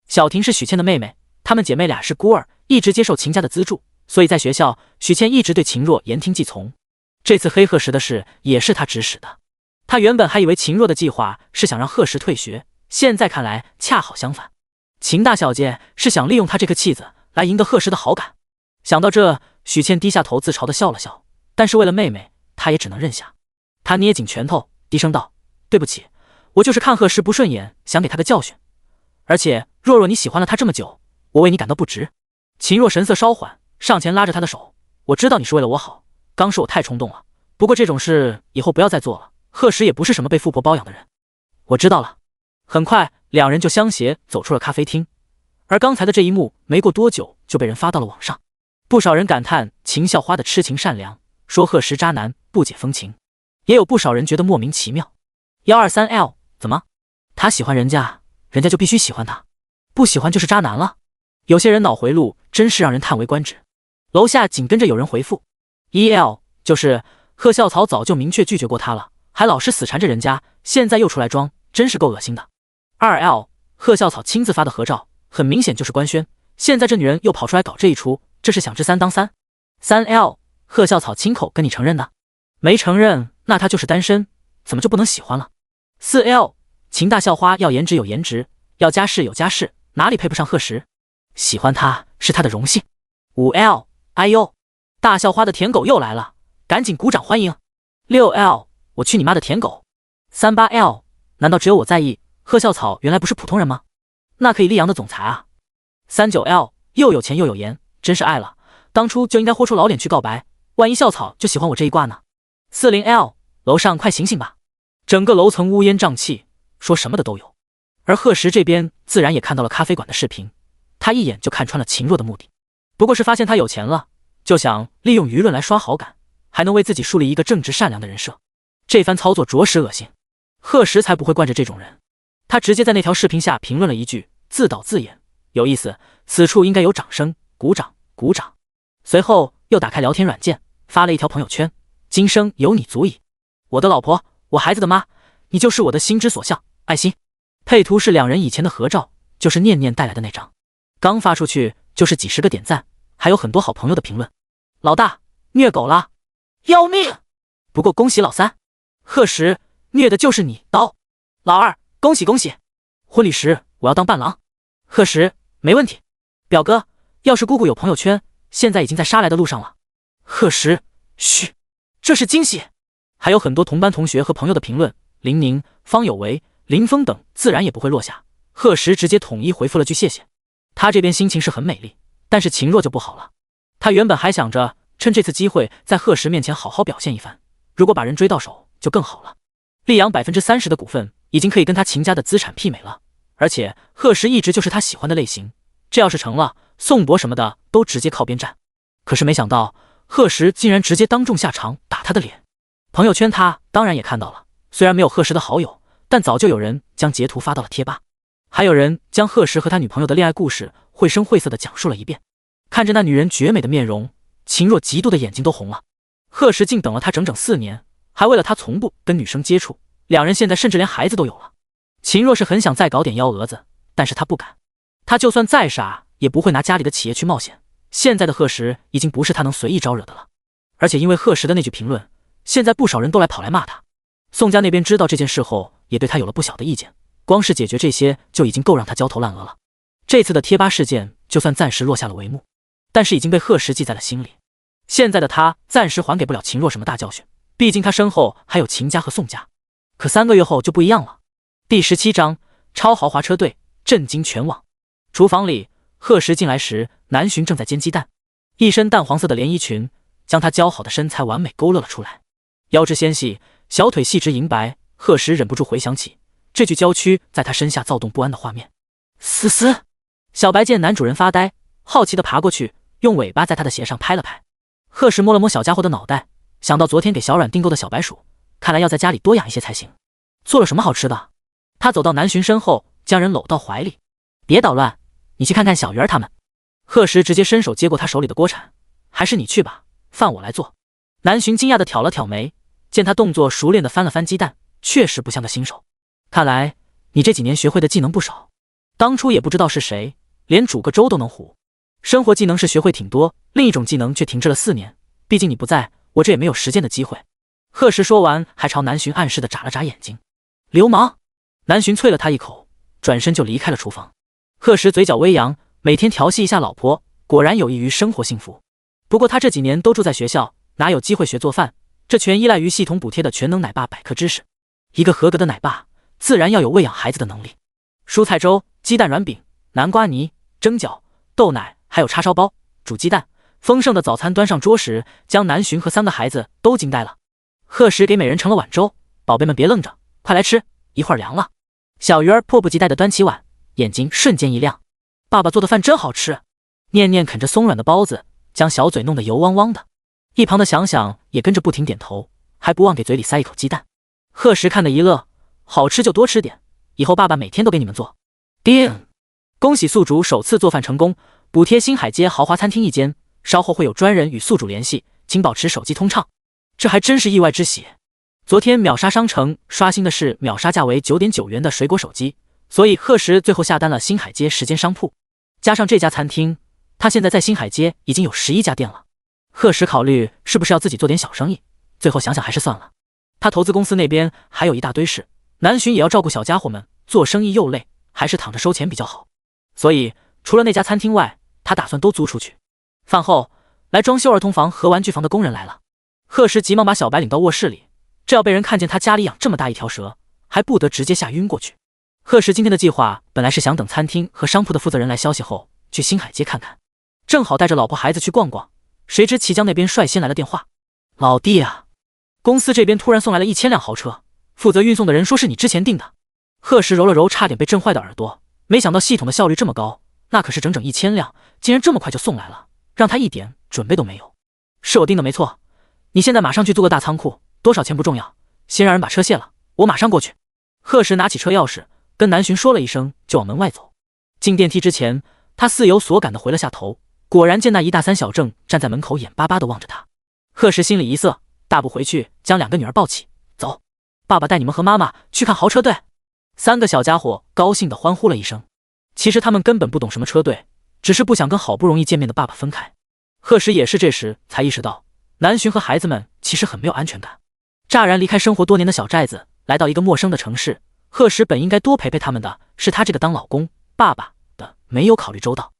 小婷是许倩的妹妹，她们姐妹俩是孤儿，一直接受秦家的资助，所以在学校许倩一直对秦若言听计从。这次黑贺石的事也是她指使的。她原本还以为秦若的计划是想让贺石退学，现在看来恰好相反，秦大小姐是想利用她这颗弃子来赢得贺石的好感。想到这，许倩低下头自嘲地笑了笑，但是为了妹妹，她也只能认下。她捏紧拳头，低声道，对不起，我就是看贺石不顺眼，想给他个教训。而且若若你喜欢了他这么久，我为你感到不值。秦若神色稍缓，上前拉着他的手，我知道你是为了我好，刚是我太冲动了，不过这种事以后不要再做了，贺石也不是什么被富婆包养的人。我知道了。很快两人就相携走出了咖啡厅，而刚才的这一幕没过多久就被人发到了网上，不少人感叹秦校花的痴情善良，说贺石渣男不解风情，也有不少人觉得莫名其妙。123L 怎么？他喜欢人家，人家就必须喜欢他，不喜欢就是渣男了？有些人脑回路真是让人叹为观止。楼下紧跟着有人回复 1L 就是贺校草早就明确拒绝过他了，还老是死缠着人家，现在又出来装，真是够恶心的。2L 贺校草亲自发的合照，很明显就是官宣，现在这女人又跑出来搞这一出，这是想知三当三。3L 贺校草亲口跟你承认的，没承认那他就是单身，怎么就不能喜欢了？4L 秦大校花要颜值有颜值，要家世有家世，哪里配不上贺石？喜欢他是他的荣幸。5L 哎呦，大校花的舔狗又来了，赶紧鼓掌欢迎。6L 我去你妈的舔狗。38L 难道只有我在意贺校草原来不是普通人吗？那可以立阳的总裁啊。39L 又有钱又有颜，真是爱了，当初就应该豁出老脸去告白，万一校草就喜欢我这一挂呢。40L 楼上快醒醒吧，整个楼层乌烟瘴气，说什么的都有。而贺石这边自然也看到了咖啡馆的视频，他一眼就看穿了秦若的目的，不过是发现他有钱了，就想利用舆论来刷好感，还能为自己树立一个正直善良的人设。这番操作着实恶心，贺石才不会惯着这种人。他直接在那条视频下评论了一句自导自演，有意思，此处应该有掌声，鼓掌鼓掌。随后又打开聊天软件，发了一条朋友圈，今生有你足矣，我的老婆，我孩子的妈，你就是我的心之所向，爱心。配图是两人以前的合照，就是念念带来的那张，刚发出去就是几十个点赞，还有很多好朋友的评论。老大虐狗了，要命！不过恭喜老三，贺石虐的就是你刀。老二恭喜恭喜，婚礼时我要当伴郎。贺石没问题，表哥要是姑姑有朋友圈，现在已经在杀来的路上了。贺石嘘，这是惊喜。还有很多同班同学和朋友的评论，林宁、方有为、林峰等自然也不会落下。贺石直接统一回复了句谢谢。他这边心情是很美丽，但是秦若就不好了。他原本还想着趁这次机会在贺石面前好好表现一番，如果把人追到手就更好了。溧阳30%的股份已经可以跟他秦家的资产媲美了，而且贺石一直就是他喜欢的类型，这要是成了，宋博什么的都直接靠边站。可是没想到贺石竟然直接当众下场打他的脸。朋友圈他当然也看到了，虽然没有贺石的好友，但早就有人将截图发到了贴吧，还有人将贺石和他女朋友的恋爱故事绘声绘色地讲述了一遍。看着那女人绝美的面容，秦若嫉妒的眼睛都红了。贺石竟等了他整整4年，还为了他从不跟女生接触，两人现在甚至连孩子都有了。秦若是很想再搞点幺蛾子，但是他不敢，他就算再傻也不会拿家里的企业去冒险。现在的贺石已经不是他能随意招惹的了，而且因为贺石的那句评论，现在不少人都来跑来骂他。宋家那边知道这件事后，也对他有了不小的意见，光是解决这些就已经够让他焦头烂额了。这次的贴吧事件就算暂时落下了帷幕，但是已经被贺石记在了心里。现在的他暂时还给不了秦若什么大教训，毕竟他身后还有秦家和宋家。可3个月后就不一样了。第17章超豪华车队震惊全网。厨房里，贺石进来时，南洵正在煎鸡蛋，一身淡黄色的连衣裙将他姣好的身材完美勾勒了出来，腰肢纤细，小腿细直银白。贺石忍不住回想起这具娇躯在他身下躁动不安的画面。思思，小白见男主人发呆，好奇地爬过去，用尾巴在他的鞋上拍了拍。贺石摸了摸小家伙的脑袋，想到昨天给小阮订购的小白鼠，看来要在家里多养一些才行。做了什么好吃的？他走到南洵身后，将人搂到怀里。别捣乱，你去看看小鱼儿他们。贺石直接伸手接过他手里的锅铲，还是你去吧，饭我来做。南洵惊讶地挑了挑眉，见他动作熟练地翻了翻鸡蛋，确实不像个新手。看来你这几年学会的技能不少，当初也不知道是谁，连煮个粥都能糊。生活技能是学会挺多，另一种技能却停滞了4年，毕竟你不在，我这也没有实践的机会。贺石说完，还朝南洵暗示地眨了眨眼睛。流氓！南洵啐了他一口，转身就离开了厨房。贺石嘴角微扬，每天调戏一下老婆，果然有益于生活幸福。不过他这几年都住在学校，哪有机会学做饭？这全依赖于系统补贴的全能奶爸百科知识。一个合格的奶爸，自然要有喂养孩子的能力。蔬菜粥、鸡蛋软饼、南瓜泥、蒸饺、豆奶，还有叉烧包、煮鸡蛋。丰盛的早餐端上桌时，将南洵和3个孩子都惊呆了。贺石给每人盛了碗粥，宝贝们别愣着，快来吃，一会儿凉了。小鱼儿迫不及待地端起碗，眼睛瞬间一亮，爸爸做的饭真好吃。念念啃着松软的包子，将小嘴弄得油汪汪的。一旁的想想也跟着不停点头，还不忘给嘴里塞一口鸡蛋。贺时看得一乐，好吃就多吃点，以后爸爸每天都给你们做。叮！恭喜宿主首次做饭成功，补贴新海街豪华餐厅1间，稍后会有专人与宿主联系，请保持手机通畅。这还真是意外之喜。昨天秒杀商城刷新的是秒杀价为 9.9 元的水果手机，所以贺时最后下单了新海街10间商铺，加上这家餐厅，他现在在新海街已经有11家店了。贺时考虑是不是要自己做点小生意，最后想想还是算了。他投资公司那边还有一大堆事，南巡也要照顾小家伙们，做生意又累，还是躺着收钱比较好。所以除了那家餐厅外，他打算都租出去。饭后，来装修儿童房和玩具房的工人来了，贺时急忙把小白领到卧室里，这要被人看见他家里养这么大一条蛇，还不得直接吓晕过去。贺时今天的计划本来是想等餐厅和商铺的负责人来消息后，去新海街看看，正好带着老婆孩子去逛逛。谁知齐江那边率先来了电话：“老弟啊，公司这边突然送来了1000辆豪车，负责运送的人说是你之前订的。”贺时揉了揉差点被震坏的耳朵，没想到系统的效率这么高，那可是整整1000辆，竟然这么快就送来了，让他一点准备都没有。是我订的没错，你现在马上去租个大仓库，多少钱不重要，先让人把车卸了，我马上过去。贺时拿起车钥匙，跟南巡说了一声，就往门外走。进电梯之前，他似有所感的回了下头，果然见那一大三小正站在门口，眼巴巴的望着他。贺时心里一涩，大步回去将2个女儿抱起，走，爸爸带你们和妈妈去看豪车队。3个小家伙高兴的欢呼了一声。其实他们根本不懂什么车队，只是不想跟好不容易见面的爸爸分开。贺时也是这时才意识到，南巡和孩子们其实很没有安全感。乍然离开生活多年的小寨子，来到一个陌生的城市，贺时本应该多陪陪他们的，是他这个当老公爸爸的没有考虑周到。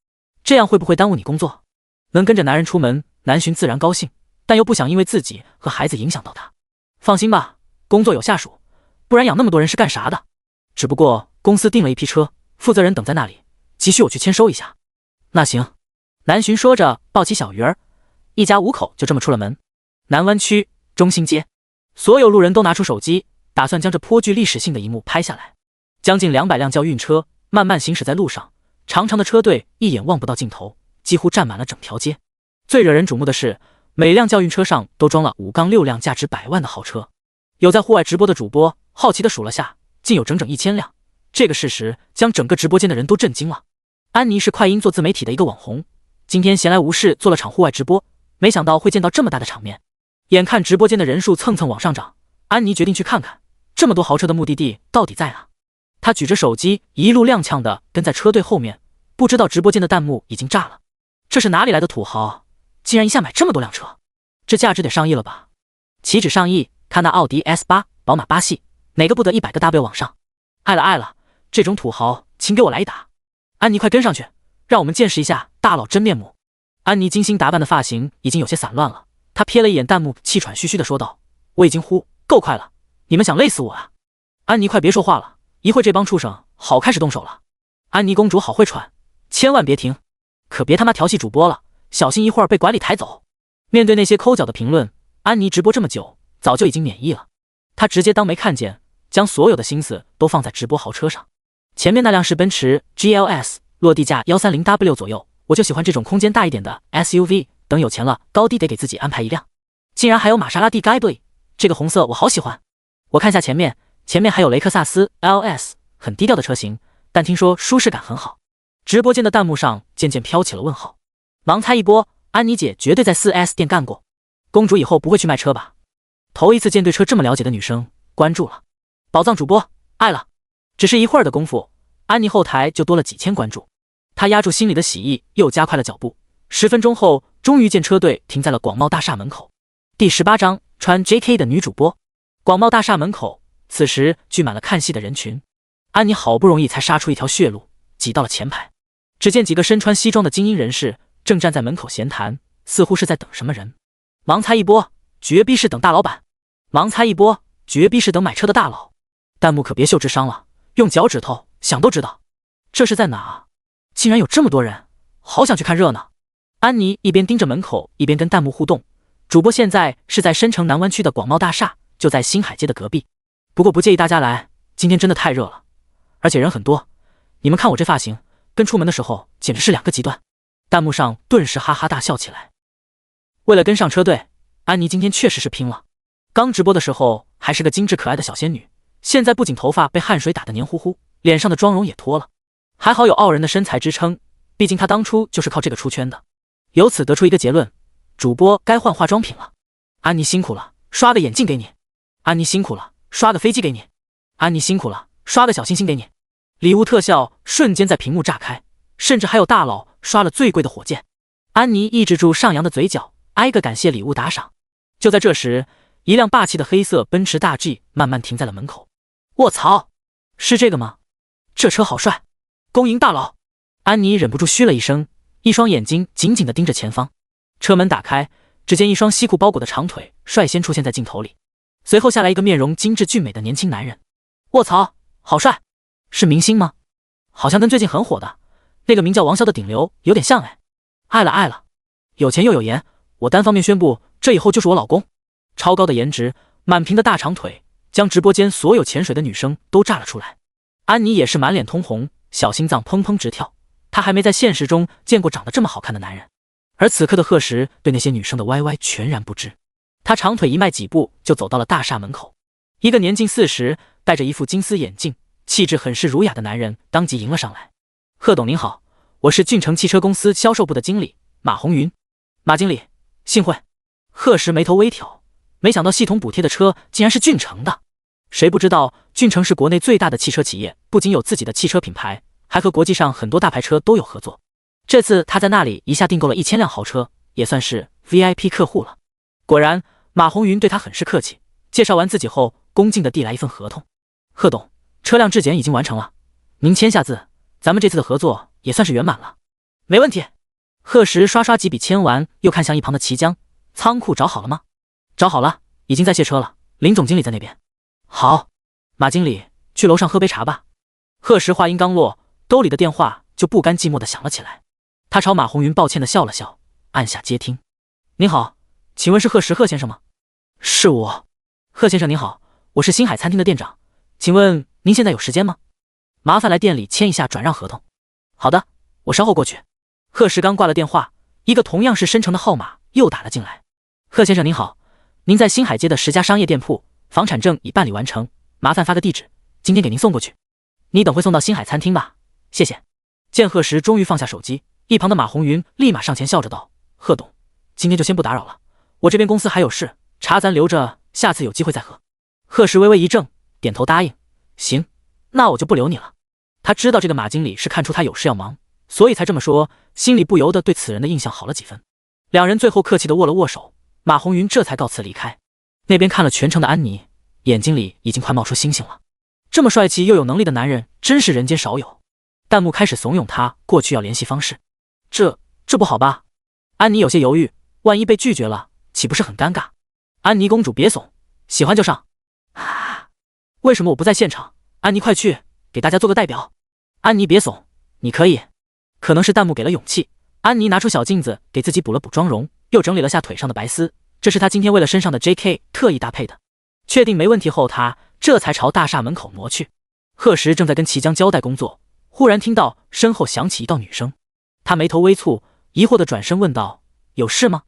这样会不会耽误你工作？能跟着男人出门，南巡自然高兴，但又不想因为自己和孩子影响到他。放心吧，工作有下属，不然养那么多人是干啥的？只不过公司订了一批车，负责人等在那里，急需我去签收一下。那行，南巡说着抱起小鱼儿，一家5口就这么出了门。南湾区中心街，所有路人都拿出手机，打算将这颇具历史性的一幕拍下来。将近200辆轿运车慢慢行驶在路上，长长的车队一眼望不到尽头，几乎占满了整条街。最惹人瞩目的是，每辆轿运车上都装了5-6辆价值100万的豪车。有在户外直播的主播好奇地数了下，竟有整整1000辆。这个事实将整个直播间的人都震惊了。安妮是快音做自媒体的一个网红，今天闲来无事做了场户外直播，没想到会见到这么大的场面。眼看直播间的人数蹭蹭往上涨，安妮决定去看看这么多豪车的目的地到底在哪。她举着手机一路踉跄的跟在车队后面，不知道直播间的弹幕已经炸了。这是哪里来的土豪，竟然一下买这么多辆车，这价值得上亿了吧？岂止上亿，看那奥迪 S8、宝马8系，哪个不得100个 W 往上？爱了爱了，这种土豪请给我来一打。安妮快跟上去，让我们见识一下大佬真面目。安妮精心打扮的发型已经有些散乱了，她瞥了一眼弹幕，气喘吁吁的说道：“我已经够快了，你们想累死我啊？”安妮快别说话了，一会这帮畜生好开始动手了。安妮公主好会喘，千万别停，可别他妈调戏主播了，小心一会儿被管理抬走。面对那些抠脚的评论，安妮直播这么久，早就已经免疫了。她直接当没看见，将所有的心思都放在直播豪车上。前面那辆是奔驰 GLS， 落地价 130W 左右，我就喜欢这种空间大一点的 SUV， 等有钱了高低得给自己安排一辆。竟然还有玛莎拉蒂 Ghibli， 这个红色我好喜欢。我看下前面还有雷克萨斯 LS， 很低调的车型，但听说舒适感很好。直播间的弹幕上渐渐飘起了问号。盲猜一波，安妮姐绝对在 4S 店干过。公主以后不会去卖车吧？头一次见对车这么了解的女生，关注了。宝藏主播，爱了。只是一会儿的功夫，安妮后台就多了几千关注。她压住心里的喜意，又加快了脚步。10分钟后，终于见车队停在了广茂大厦门口。第18章，穿 JK 的女主播。广茂大厦门口，此时聚满了看戏的人群。安妮好不容易才杀出一条血路，挤到了前排。只见几个身穿西装的精英人士正站在门口闲谈，似乎是在等什么人。盲猜一波，绝逼是等大老板。盲猜一波，绝逼是等买车的大佬。弹幕可别秀智商了，用脚趾头想都知道，这是在哪？竟然有这么多人，好想去看热闹。安妮一边盯着门口，一边跟弹幕互动。主播现在是在申城南湾区的广茂大厦，就在新海街的隔壁。不过不介意大家来，今天真的太热了，而且人很多。你们看我这发型，跟出门的时候简直是2个极端。弹幕上顿时哈哈大笑起来。为了跟上车队，安妮今天确实是拼了。刚直播的时候还是个精致可爱的小仙女，现在不仅头发被汗水打得黏糊糊，脸上的妆容也脱了。还好有傲人的身材支撑，毕竟她当初就是靠这个出圈的。由此得出一个结论，主播该换化妆品了。安妮辛苦了，刷个眼镜给你。安妮辛苦了，刷个飞机给你。安妮辛苦了，刷个小星星给你。礼物特效瞬间在屏幕炸开，甚至还有大佬刷了最贵的火箭。安妮抑制住上扬的嘴角，挨个感谢礼物打赏。就在这时，一辆霸气的黑色奔驰大 G 慢慢停在了门口。卧槽，是这个吗？这车好帅！恭迎大佬！安妮忍不住嘘了一声，一双眼睛紧紧地盯着前方。车门打开，只见一双西裤包裹的长腿率先出现在镜头里，随后下来一个面容精致俊美的年轻男人。卧槽，好帅！是明星吗？好像跟最近很火的那个名叫王骁的顶流有点像哎。爱了爱了，有钱又有颜，我单方面宣布，这以后就是我老公。超高的颜值，满屏的大长腿，将直播间所有潜水的女生都炸了出来。安妮也是满脸通红，小心脏砰砰直跳。她还没在现实中见过长得这么好看的男人。而此刻的贺石对那些女生的歪歪全然不知。他长腿一迈几步就走到了大厦门口。一个年近40，戴着一副金丝眼镜，气质很是儒雅的男人当即迎了上来。贺董您好，我是俊成汽车公司销售部的经理马红云。马经理，幸会。贺石眉头微挑，没想到系统补贴的车竟然是俊成的。谁不知道俊成是国内最大的汽车企业，不仅有自己的汽车品牌，还和国际上很多大牌车都有合作。这次他在那里一下订购了1000辆豪车，也算是 VIP 客户了。果然，马红云对他很是客气，介绍完自己后，恭敬地递来一份合同。贺董，车辆质检已经完成了，您签下字，咱们这次的合作也算是圆满了。没问题。贺石刷刷几笔签完，又看向一旁的齐江，仓库找好了吗？找好了，已经在卸车了，林总经理在那边。好，马经理，去楼上喝杯茶吧。贺石话音刚落，兜里的电话就不甘寂寞地响了起来。他朝马红云抱歉地笑了笑，按下接听。您好，请问是贺石贺先生吗？是我。贺先生您好，我是星海餐厅的店长，请问您现在有时间吗？麻烦来店里签一下转让合同。好的，我稍后过去。贺石刚挂了电话，一个同样是申城的号码又打了进来。贺先生您好，您在星海街的10家商业店铺，房产证已办理完成，麻烦发个地址，今天给您送过去。你等会送到星海餐厅吧，谢谢。见贺石终于放下手机，一旁的马红云立马上前笑着道：贺董，今天就先不打扰了，我这边公司还有事，茶咱留着下次有机会再喝。贺石微微一怔，点头答应。行，那我就不留你了。他知道这个马经理是看出他有事要忙，所以才这么说，心里不由得对此人的印象好了几分。两人最后客气地握了握手，马红云这才告辞离开。那边看了全程的安妮，眼睛里已经快冒出星星了。这么帅气又有能力的男人真是人间少有。弹幕开始怂恿他过去要联系方式。这不好吧？安妮有些犹豫，万一被拒绝了，岂不是很尴尬？安妮公主别怂，喜欢就上。啊，为什么我不在现场？安妮快去，给大家做个代表。安妮别怂，你可以。可能是弹幕给了勇气，安妮拿出小镜子给自己补了补妆容，又整理了下腿上的白丝，这是她今天为了身上的 JK 特意搭配的。确定没问题后，她这才朝大厦门口挪去。贺石正在跟齐江交代工作，忽然听到身后响起一道女声，他眉头微蹙，疑惑地转身问道：有事吗？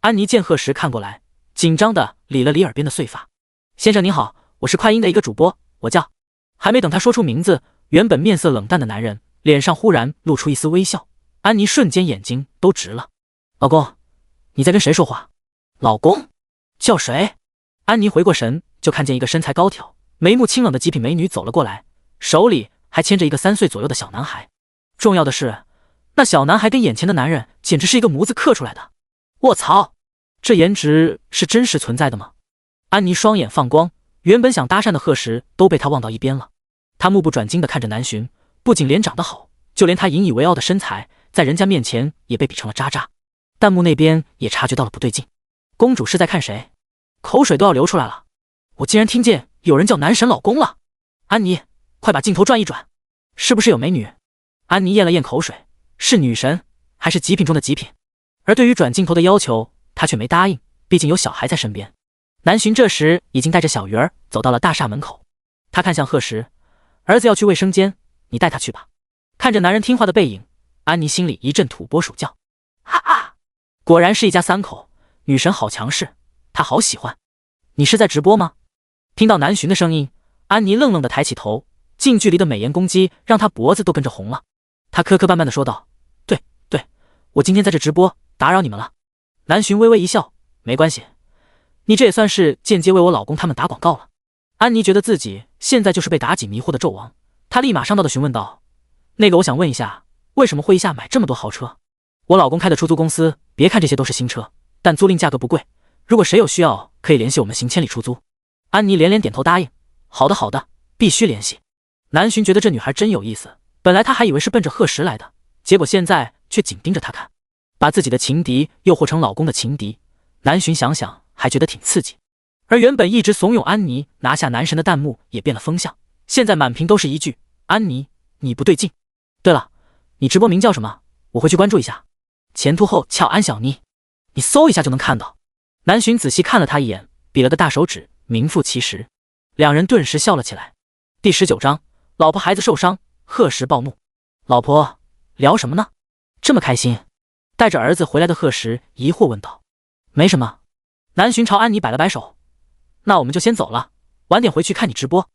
安妮见贺石看过来，紧张地理了理耳边的碎发。先生您好，我是快音的一个主播，我叫……还没等他说出名字，原本面色冷淡的男人脸上忽然露出一丝微笑，安妮瞬间眼睛都直了。老公，你在跟谁说话？老公？叫谁？安妮回过神，就看见一个身材高挑、眉目清冷的极品美女走了过来，手里还牵着一个3岁左右的小男孩。重要的是，那小男孩跟眼前的男人简直是一个模子刻出来的。卧槽，这颜值是真实存在的吗？安妮双眼放光，原本想搭讪的贺石都被他忘到一边了。他目不转睛地看着南浔，不仅脸长得好，就连他引以为傲的身材，在人家面前也被比成了渣渣。弹幕那边也察觉到了不对劲，公主是在看谁？口水都要流出来了。我竟然听见有人叫男神老公了。安妮，快把镜头转一转，是不是有美女？安妮咽了咽口水，是女神还是极品中的极品？而对于转镜头的要求，她却没答应，毕竟有小孩在身边。南浔这时已经带着小鱼儿走到了大厦门口，他看向贺石，儿子要去卫生间，你带他去吧。看着男人听话的背影，安妮心里一阵土拨鼠叫。果然是一家三口，女神好强势，她好喜欢。你是在直播吗？听到南浔的声音，安妮愣愣地抬起头，近距离的美颜攻击让她脖子都跟着红了。她磕磕绊绊地说道：对，我今天在这直播，打扰你们了。南浔微微一笑，没关系，你这也算是间接为我老公他们打广告了。安妮觉得自己现在就是被妲己迷惑的纣王，她立马上道的询问道：那个我想问一下，为什么会一下买这么多豪车？我老公开的出租公司，别看这些都是新车，但租赁价格不贵，如果谁有需要可以联系我们行千里出租。安妮连连点头答应，好的，必须联系。南浔觉得这女孩真有意思，本来他还以为是奔着贺石来的，结果现在却紧盯着他看，把自己的情敌诱惑成老公的情敌，南浔想想还觉得挺刺激。而原本一直怂恿安妮拿下男神的弹幕也变了风向，现在满屏都是一句：安妮，你不对劲。对了，你直播名叫什么？我会去关注一下。前凸后翘安小妮，你搜一下就能看到。南浔仔细看了他一眼，比了个大手指，名副其实。两人顿时笑了起来。第19章，老婆孩子受伤，贺石暴怒。老婆，聊什么呢？这么开心？带着儿子回来的贺石疑惑问道。没什么。南浔朝安妮摆了摆手。那我们就先走了，晚点回去看你直播。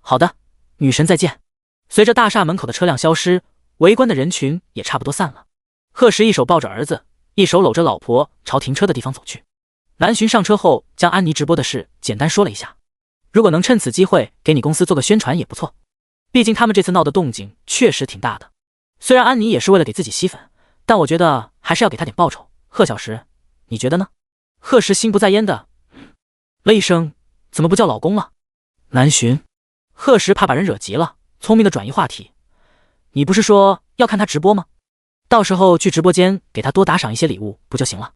好的，女神再见。随着大厦门口的车辆消失，围观的人群也差不多散了。贺石一手抱着儿子，一手搂着老婆朝停车的地方走去。南浔上车后将安妮直播的事简单说了一下，如果能趁此机会给你公司做个宣传也不错，毕竟他们这次闹的动静确实挺大的。虽然安妮也是为了给自己吸粉，但我觉得还是要给他点报酬。贺小石，你觉得呢？贺石心不在焉的了一声，怎么不叫老公了？南浔，贺石怕把人惹急了，聪明的转移话题。你不是说要看他直播吗？到时候去直播间给他多打赏一些礼物不就行了？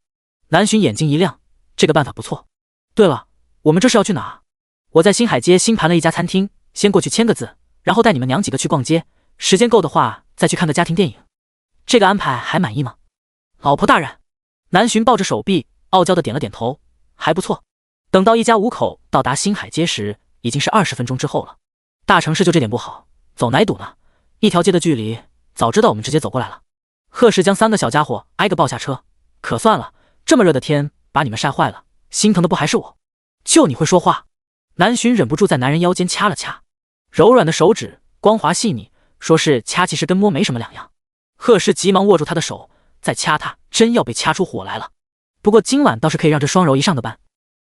南浔眼睛一亮，这个办法不错。对了，我们这是要去哪？我在新海街新盘了一家餐厅，先过去签个字，然后带你们娘几个去逛街，时间够的话再去看个家庭电影。这个安排还满意吗？老婆大人。南浔抱着手臂傲娇的点了点头，还不错。等到一家五口到达新海街时，已经是20分钟之后了。大城市就这点不好，走哪堵呢？一条街的距离，早知道我们直接走过来了。贺氏将3个小家伙挨个抱下车，可算了，这么热的天把你们晒坏了，心疼的不还是我？就你会说话。南浔忍不住在男人腰间掐了掐，柔软的手指光滑细腻，说是掐其实跟摸没什么两样。贺氏急忙握住他的手，再掐他，真要被掐出火来了。不过今晚倒是可以让这双柔一上的班。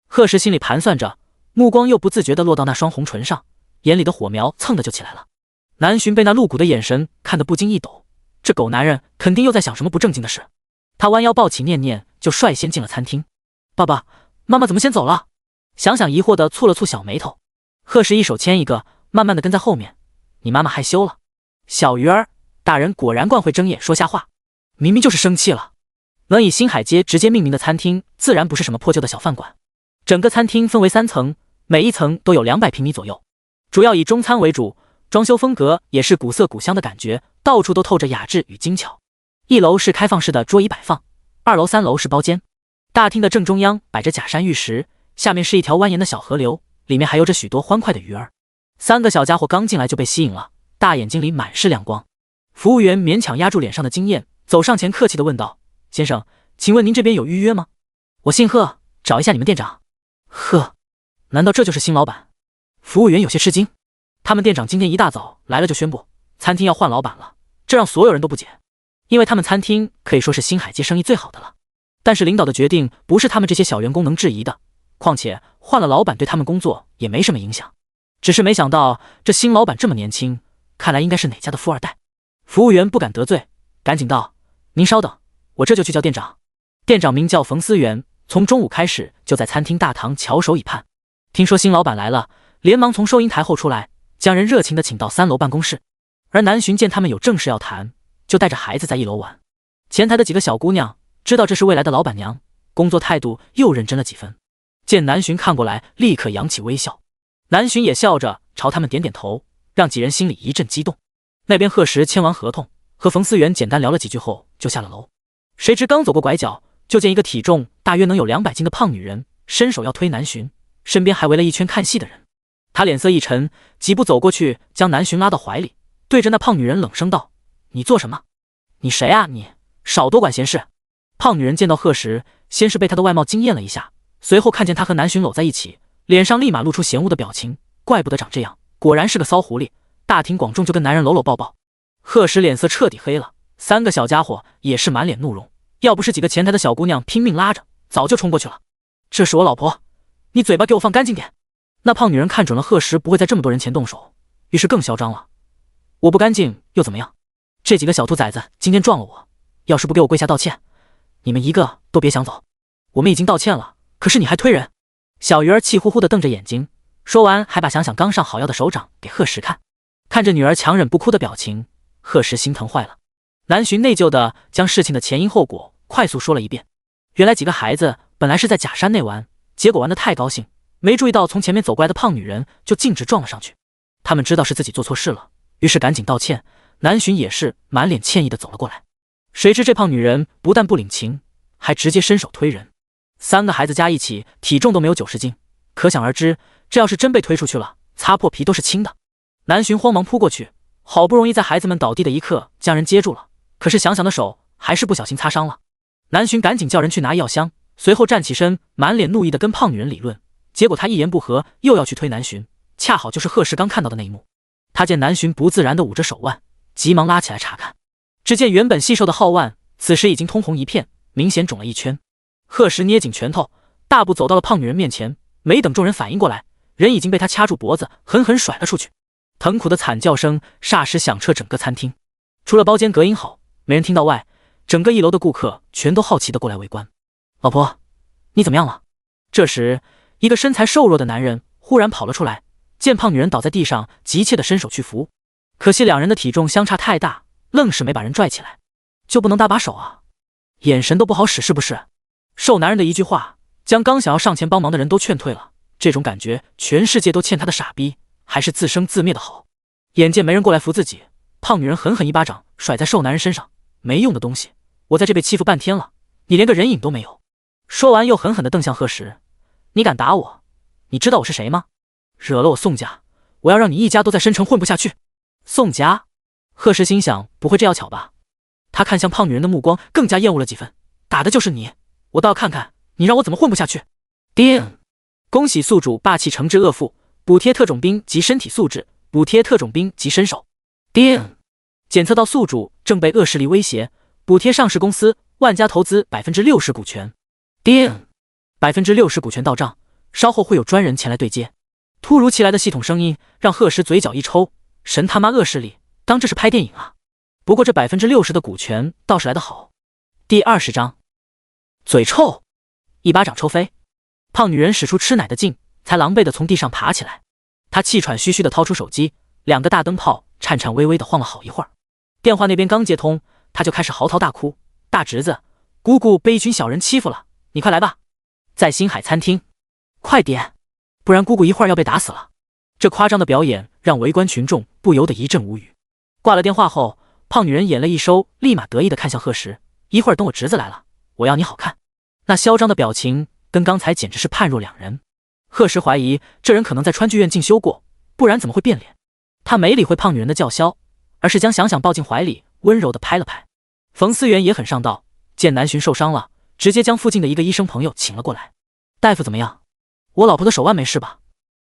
贺氏心里盘算着，目光又不自觉地落到那双红唇上，眼里的火苗蹭的就起来了。南浔被那露骨的眼神看得不禁一抖，这狗男人肯定又在想什么不正经的事。他弯腰抱起念念，就率先进了餐厅。爸爸妈妈怎么先走了？想想疑惑地蹙了蹙小眉头。贺氏一手牵一个，慢慢地跟在后面。你妈妈害羞了。小鱼儿，大人果然惯会睁眼说瞎话，明明就是生气了。能以新海街直接命名的餐厅，自然不是什么破旧的小饭馆。整个餐厅分为3层，每一层都有200平米左右，主要以中餐为主，装修风格也是古色古香的感觉，到处都透着雅致与精巧。1楼是开放式的桌椅摆放，2楼、3楼是包间。大厅的正中央摆着假山玉石，下面是一条蜿蜒的小河流，里面还有着许多欢快的鱼儿。3个小家伙刚进来就被吸引了，大眼睛里满是亮光。服务员勉强压住脸上的惊艳，走上前客气地问道：先生，请问您这边有预约吗？我姓贺，找一下你们店长。呵，难道这就是新老板？服务员有些吃惊。他们店长今天一大早来了就宣布餐厅要换老板了，这让所有人都不解。因为他们餐厅可以说是新海街生意最好的了，但是领导的决定不是他们这些小员工能质疑的，况且换了老板对他们工作也没什么影响。只是没想到这新老板这么年轻，看来应该是哪家的富二代。服务员不敢得罪，赶紧道：您稍等，我这就去叫店长。店长名叫冯思源，从中午开始就在餐厅大堂翘首以盼。听说新老板来了，连忙从收银台后出来，将人热情地请到3楼办公室。而南浔见他们有正事要谈，就带着孩子在1楼玩。前台的几个小姑娘知道这是未来的老板娘，工作态度又认真了几分。见南浔看过来，立刻扬起微笑。南浔也笑着朝他们点点头，让几人心里一阵激动。那边贺石签完合同，和冯思源简单聊了几句后就下了楼。谁知刚走过拐角，就见一个体重大约能有200斤的胖女人伸手要推南浔，身边还围了一圈看戏的人。他脸色一沉，几步走过去将南浔拉到怀里，对着那胖女人冷声道：你做什么？你谁啊你？少多管闲事。胖女人见到贺时，先是被他的外貌惊艳了一下，随后看见他和南浔搂在一起，脸上立马露出嫌恶的表情，怪不得长这样，果然是个骚狐狸，大庭广众就跟男人搂搂抱抱。贺时脸色彻底黑了，三个小家伙也是满脸怒容，要不是几个前台的小姑娘拼命拉着，早就冲过去了。这是我老婆，你嘴巴给我放干净点。那胖女人看准了贺时不会在这么多人前动手，于是更嚣张了。我不干净又怎么样？这几个小兔崽子今天撞了我，要是不给我跪下道歉，你们一个都别想走。我们已经道歉了，可是你还推人。小鱼儿气呼呼地瞪着眼睛，说完还把想想刚上好药的手掌给贺时看。看着女儿强忍不哭的表情，贺时心疼坏了。南浔内疚地将事情的前因后果快速说了一遍。原来几个孩子本来是在假山内玩，结果玩得太高兴，没注意到从前面走过来的胖女人就径直撞了上去。他们知道是自己做错事了，于是赶紧道歉。南浔也是满脸歉意地走了过来。谁知这胖女人不但不领情，还直接伸手推人。三个孩子加一起体重都没有90斤，可想而知，这要是真被推出去了，擦破皮都是青的。南浔慌忙扑过去，好不容易在孩子们倒地的一刻将人接住了，可是想想的手还是不小心擦伤了。南浔赶紧叫人去拿药箱，随后站起身，满脸怒意地跟胖女人理论。结果他一言不合又要去推南浔，恰好就是贺时刚看到的那一幕。他见南浔不自然地捂着手腕，急忙拉起来查看，只见原本细瘦的皓腕此时已经通红一片，明显肿了一圈。贺时捏紧拳头，大步走到了胖女人面前，没等众人反应过来，人已经被他掐住脖子，狠狠甩了出去。疼苦的惨叫声霎时响彻整个餐厅，除了包间隔音好，没人听到外，整个1楼的顾客全都好奇地过来围观。老婆，你怎么样了？这时，一个身材瘦弱的男人忽然跑了出来，见胖女人倒在地上，急切地伸手去扶。可惜两人的体重相差太大，愣是没把人拽起来。就不能搭把手啊？眼神都不好使是不是？瘦男人的一句话，将刚想要上前帮忙的人都劝退了。这种感觉，全世界都欠他的傻逼，还是自生自灭的好。眼见没人过来扶自己，胖女人狠狠一巴掌甩在瘦男人身上，没用的东西，我在这被欺负半天了，你连个人影都没有。说完又狠狠地瞪向贺时，你敢打我？你知道我是谁吗？惹了我宋家，我要让你一家都在申城混不下去。宋家？贺时心想，不会这要巧吧？他看向胖女人的目光更加厌恶了几分，打的就是你，我倒要看看你让我怎么混不下去。叮！恭喜宿主霸气惩治恶妇，补贴特种兵及身体素质，补贴特种兵及身手。叮！检测到宿主正被恶势力威胁，补贴上市公司万家投资60%股权。叮！60%股权到账，稍后会有专人前来对接。突如其来的系统声音让贺时嘴角一抽，神他妈恶势力，当这是拍电影啊？不过这60%的股权倒是来得好。第20章，嘴臭，一巴掌抽飞。胖女人使出吃奶的劲，才狼狈地从地上爬起来。她气喘吁吁地掏出手机，2个大灯泡颤颤巍巍地晃了好一会儿。电话那边刚接通，她就开始嚎啕大哭：“大侄子，姑姑被一群小人欺负了，你快来吧，在星海餐厅，快点，不然姑姑一会儿要被打死了。”这夸张的表演让围观群众不由得一阵无语。挂了电话后，胖女人眼泪一收，立马得意地看向贺时：“一会儿等我侄子来了，我要你好看。”那嚣张的表情跟刚才简直是判若两人。贺时怀疑这人可能在川剧院进修过，不然怎么会变脸？他没理会胖女人的叫嚣，而是将想想抱进怀里，温柔地拍了拍。冯思源也很上道，见南浔受伤了，直接将附近的一个医生朋友请了过来。大夫怎么样？我老婆的手腕没事吧？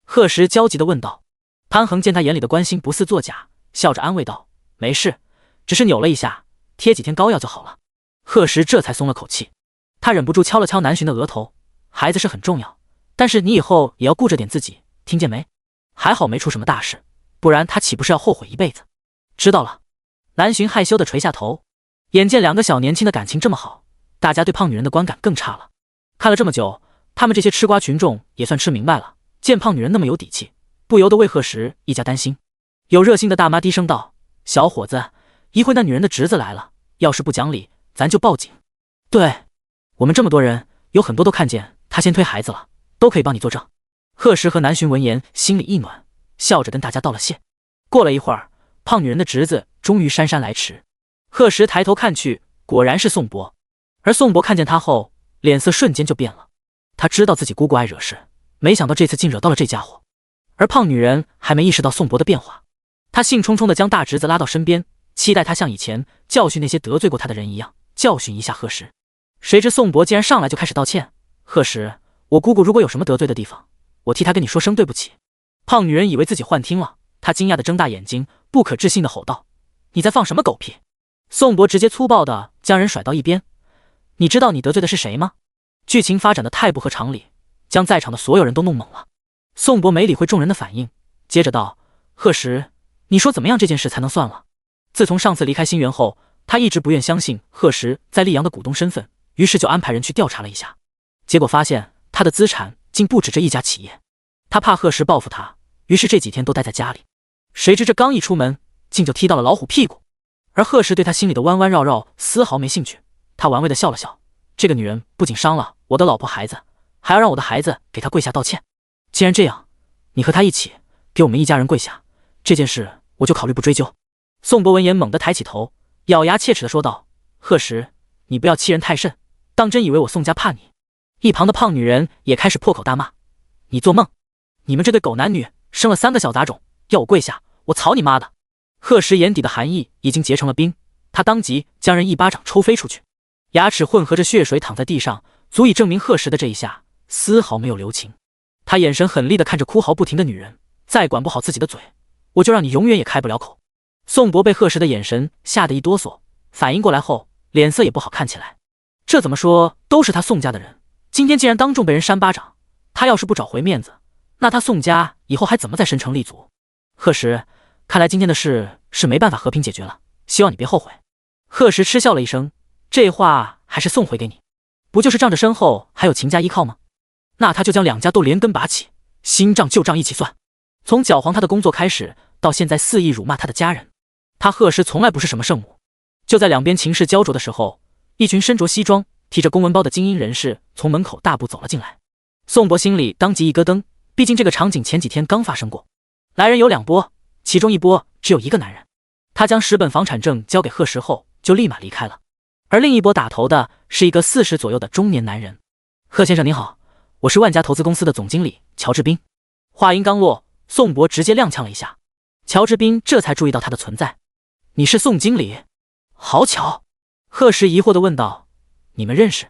贺时焦急地问道。潘恒见他眼里的关心不似作假，笑着安慰道：“没事，只是扭了一下，贴几天膏药就好了。”贺时这才松了口气，他忍不住敲了敲南浔的额头：“孩子是很重要，但是你以后也要顾着点自己，听见没？还好没出什么大事，不然他岂不是要后悔一辈子？”知道了。南浔害羞地垂下头。眼见2个小年轻的感情这么好，大家对胖女人的观感更差了。看了这么久，他们这些吃瓜群众也算吃明白了，见胖女人那么有底气，不由得为贺时一家担心。有热心的大妈低声道：“小伙子，一会那女人的侄子来了，要是不讲理，咱就报警。”对，我们这么多人，有很多都看见他先推孩子了，都可以帮你作证。贺时和南浔闻言心里一暖，笑着跟大家道了谢。过了一会儿，胖女人的侄子终于姗姗来迟。贺时抬头看去，果然是宋博。而宋博看见他后，脸色瞬间就变了。他知道自己姑姑爱惹事，没想到这次竟惹到了这家伙。而胖女人还没意识到宋博的变化，她兴冲冲地将大侄子拉到身边，期待他像以前教训那些得罪过他的人一样，教训一下贺时。谁知宋博竟然上来就开始道歉。贺石，我姑姑如果有什么得罪的地方，我替她跟你说声对不起。胖女人以为自己幻听了，她惊讶地睁大眼睛，不可置信地吼道：你在放什么狗屁？宋博直接粗暴地将人甩到一边。你知道你得罪的是谁吗？剧情发展的太不合常理，将在场的所有人都弄懵了。宋博没理会众人的反应，接着道：贺石，你说怎么样这件事才能算了？自从上次离开新源后，他一直不愿相信贺石在溧阳的股东身份，于是就安排人去调查了一下，结果发现他的资产竟不止这一家企业。他怕贺石报复他，于是这几天都待在家里。谁知这刚一出门，竟就踢到了老虎屁股。而贺石对他心里的弯弯绕绕丝毫没兴趣，他玩味地笑了笑。这个女人不仅伤了我的老婆孩子，还要让我的孩子给她跪下道歉。既然这样，你和她一起给我们一家人跪下，这件事我就考虑不追究。宋博闻言猛地抬起头，咬牙切齿地说道：贺石，你不要欺人太甚，当真以为我宋家怕你？一旁的胖女人也开始破口大骂：你做梦！你们这对狗男女生了3个小杂种，要我跪下，我操你妈的！贺石眼底的寒意已经结成了冰，他当即将人一巴掌抽飞出去，牙齿混合着血水躺在地上，足以证明贺石的这一下丝毫没有留情。他眼神狠厉地看着哭嚎不停的女人，再管不好自己的嘴，我就让你永远也开不了口。宋博被贺石的眼神吓得一哆嗦，反应过来后脸色也不好看起来。这怎么说都是他宋家的人，今天竟然当众被人扇巴掌，他要是不找回面子，那他宋家以后还怎么在申城立足？贺石，看来今天的事是没办法和平解决了，希望你别后悔。贺石嗤笑了一声，这话还是送回给你，不就是仗着身后还有秦家依靠吗？那他就将2家都连根拔起，新账旧账一起算。从搅黄他的工作开始，到现在肆意辱骂他的家人，他贺石从来不是什么圣母。就在两边情势焦灼的时候，一群身着西装提着公文包的精英人士从门口大步走了进来。宋博心里当即一咯噔，毕竟这个场景前几天刚发生过。来人有2波，其中一波只有一个男人，他将10本房产证交给贺石后就立马离开了。而另一波打头的是一个40左右的中年男人。贺先生您好，我是万家投资公司的总经理乔志斌。话音刚落，宋博直接踉跄了一下，乔志斌这才注意到他的存在。你是宋经理？好巧。贺石疑惑地问道，你们认识？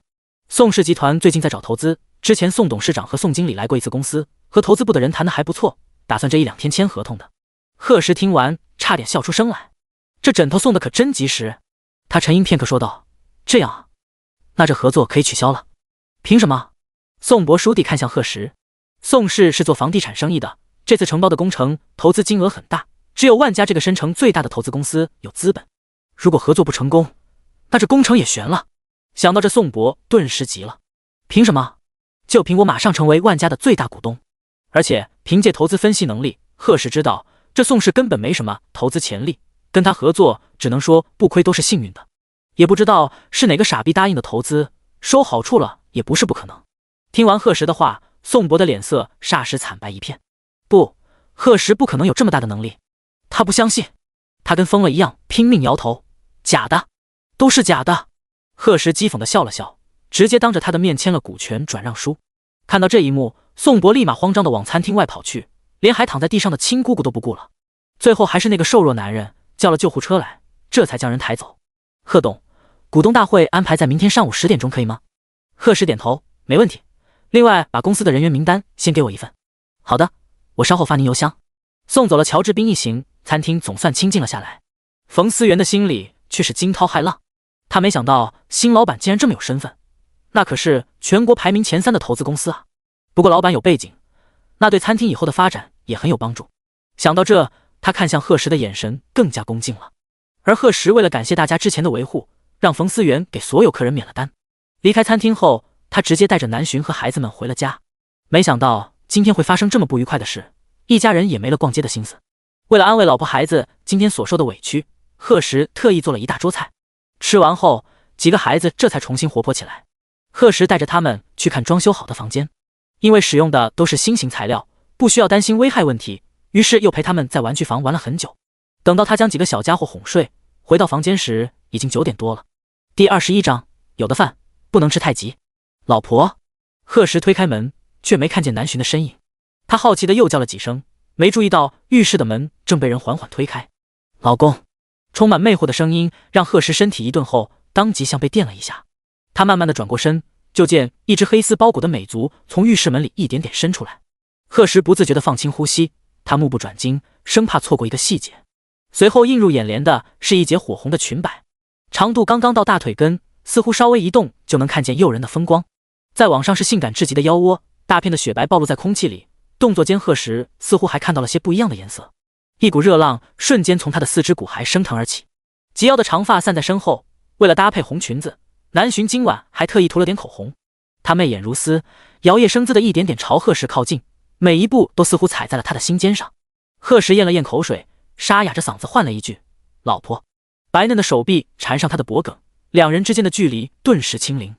宋氏集团最近在找投资，之前宋董事长和宋经理来过一次公司，和投资部的人谈得还不错，打算这1-2天签合同的。贺石听完差点笑出声来，这枕头送的可真及时。他沉吟片刻说道，这样啊，那这合作可以取消了。凭什么？宋博叔弟看向贺石。宋氏是做房地产生意的，这次承包的工程投资金额很大，只有万家这个申城最大的投资公司有资本，如果合作不成功，那这工程也悬了。想到这，宋博顿时急了，凭什么？就凭我马上成为万家的最大股东，而且凭借投资分析能力，贺石知道这宋氏根本没什么投资潜力，跟他合作只能说不亏都是幸运的。也不知道是哪个傻逼答应的投资，收好处了也不是不可能。听完贺石的话，宋博的脸色霎时惨白一片。不，贺石不可能有这么大的能力，他不相信。他跟疯了一样拼命摇头，假的，都是假的。贺石讥讽地笑了笑，直接当着他的面签了股权转让书。看到这一幕，宋博立马慌张地往餐厅外跑去，连还躺在地上的亲姑姑都不顾了。最后还是那个瘦弱男人叫了救护车来，这才将人抬走。贺董，股东大会安排在明天上午10点钟可以吗？贺石点头，没问题。另外把公司的人员名单先给我一份。好的，我稍后发您邮箱。送走了乔志斌一行，餐厅总算清静了下来。冯思源的心里却是惊涛骇浪，他没想到新老板竟然这么有身份，那可是全国排名前3的投资公司啊。不过老板有背景，那对餐厅以后的发展也很有帮助。想到这，他看向贺石的眼神更加恭敬了。而贺石为了感谢大家之前的维护，让冯思源给所有客人免了单。离开餐厅后，他直接带着南巡和孩子们回了家。没想到今天会发生这么不愉快的事，一家人也没了逛街的心思。为了安慰老婆孩子今天所受的委屈，贺石特意做了一大桌菜。吃完后，几个孩子这才重新活泼起来。贺石带着他们去看装修好的房间，因为使用的都是新型材料，不需要担心危害问题，于是又陪他们在玩具房玩了很久。等到他将几个小家伙哄睡，回到房间时已经9点多了。第21章，有的饭不能吃太急。老婆，贺石推开门，却没看见南巡的身影。他好奇的又叫了几声，没注意到浴室的门正被人缓缓推开。老公，充满魅惑的声音让贺石身体一顿后，当即像被电了一下。他他慢慢的转过身，就见一只黑丝包裹的美足从浴室门里一点点伸出来。贺时不自觉地放轻呼吸，他目不转睛，生怕错过一个细节。随后映入眼帘的是一截火红的裙摆，长度刚刚到大腿根，似乎稍微一动就能看见诱人的风光。再往上是性感至极的腰窝，大片的雪白暴露在空气里，动作间贺时似乎还看到了些不一样的颜色。一股热浪瞬间从他的四肢骨骸升腾而起，及腰的长发散在身后，为了搭配红裙子，南浔今晚还特意涂了点口红。他媚眼如丝，摇曳生姿的一点点朝贺时靠近，每一步都似乎踩在了他的心尖上。贺时咽了咽口水，沙哑着嗓子唤了一句：“老婆。”白嫩的手臂缠上他的脖颈，两人之间的距离顿时清零。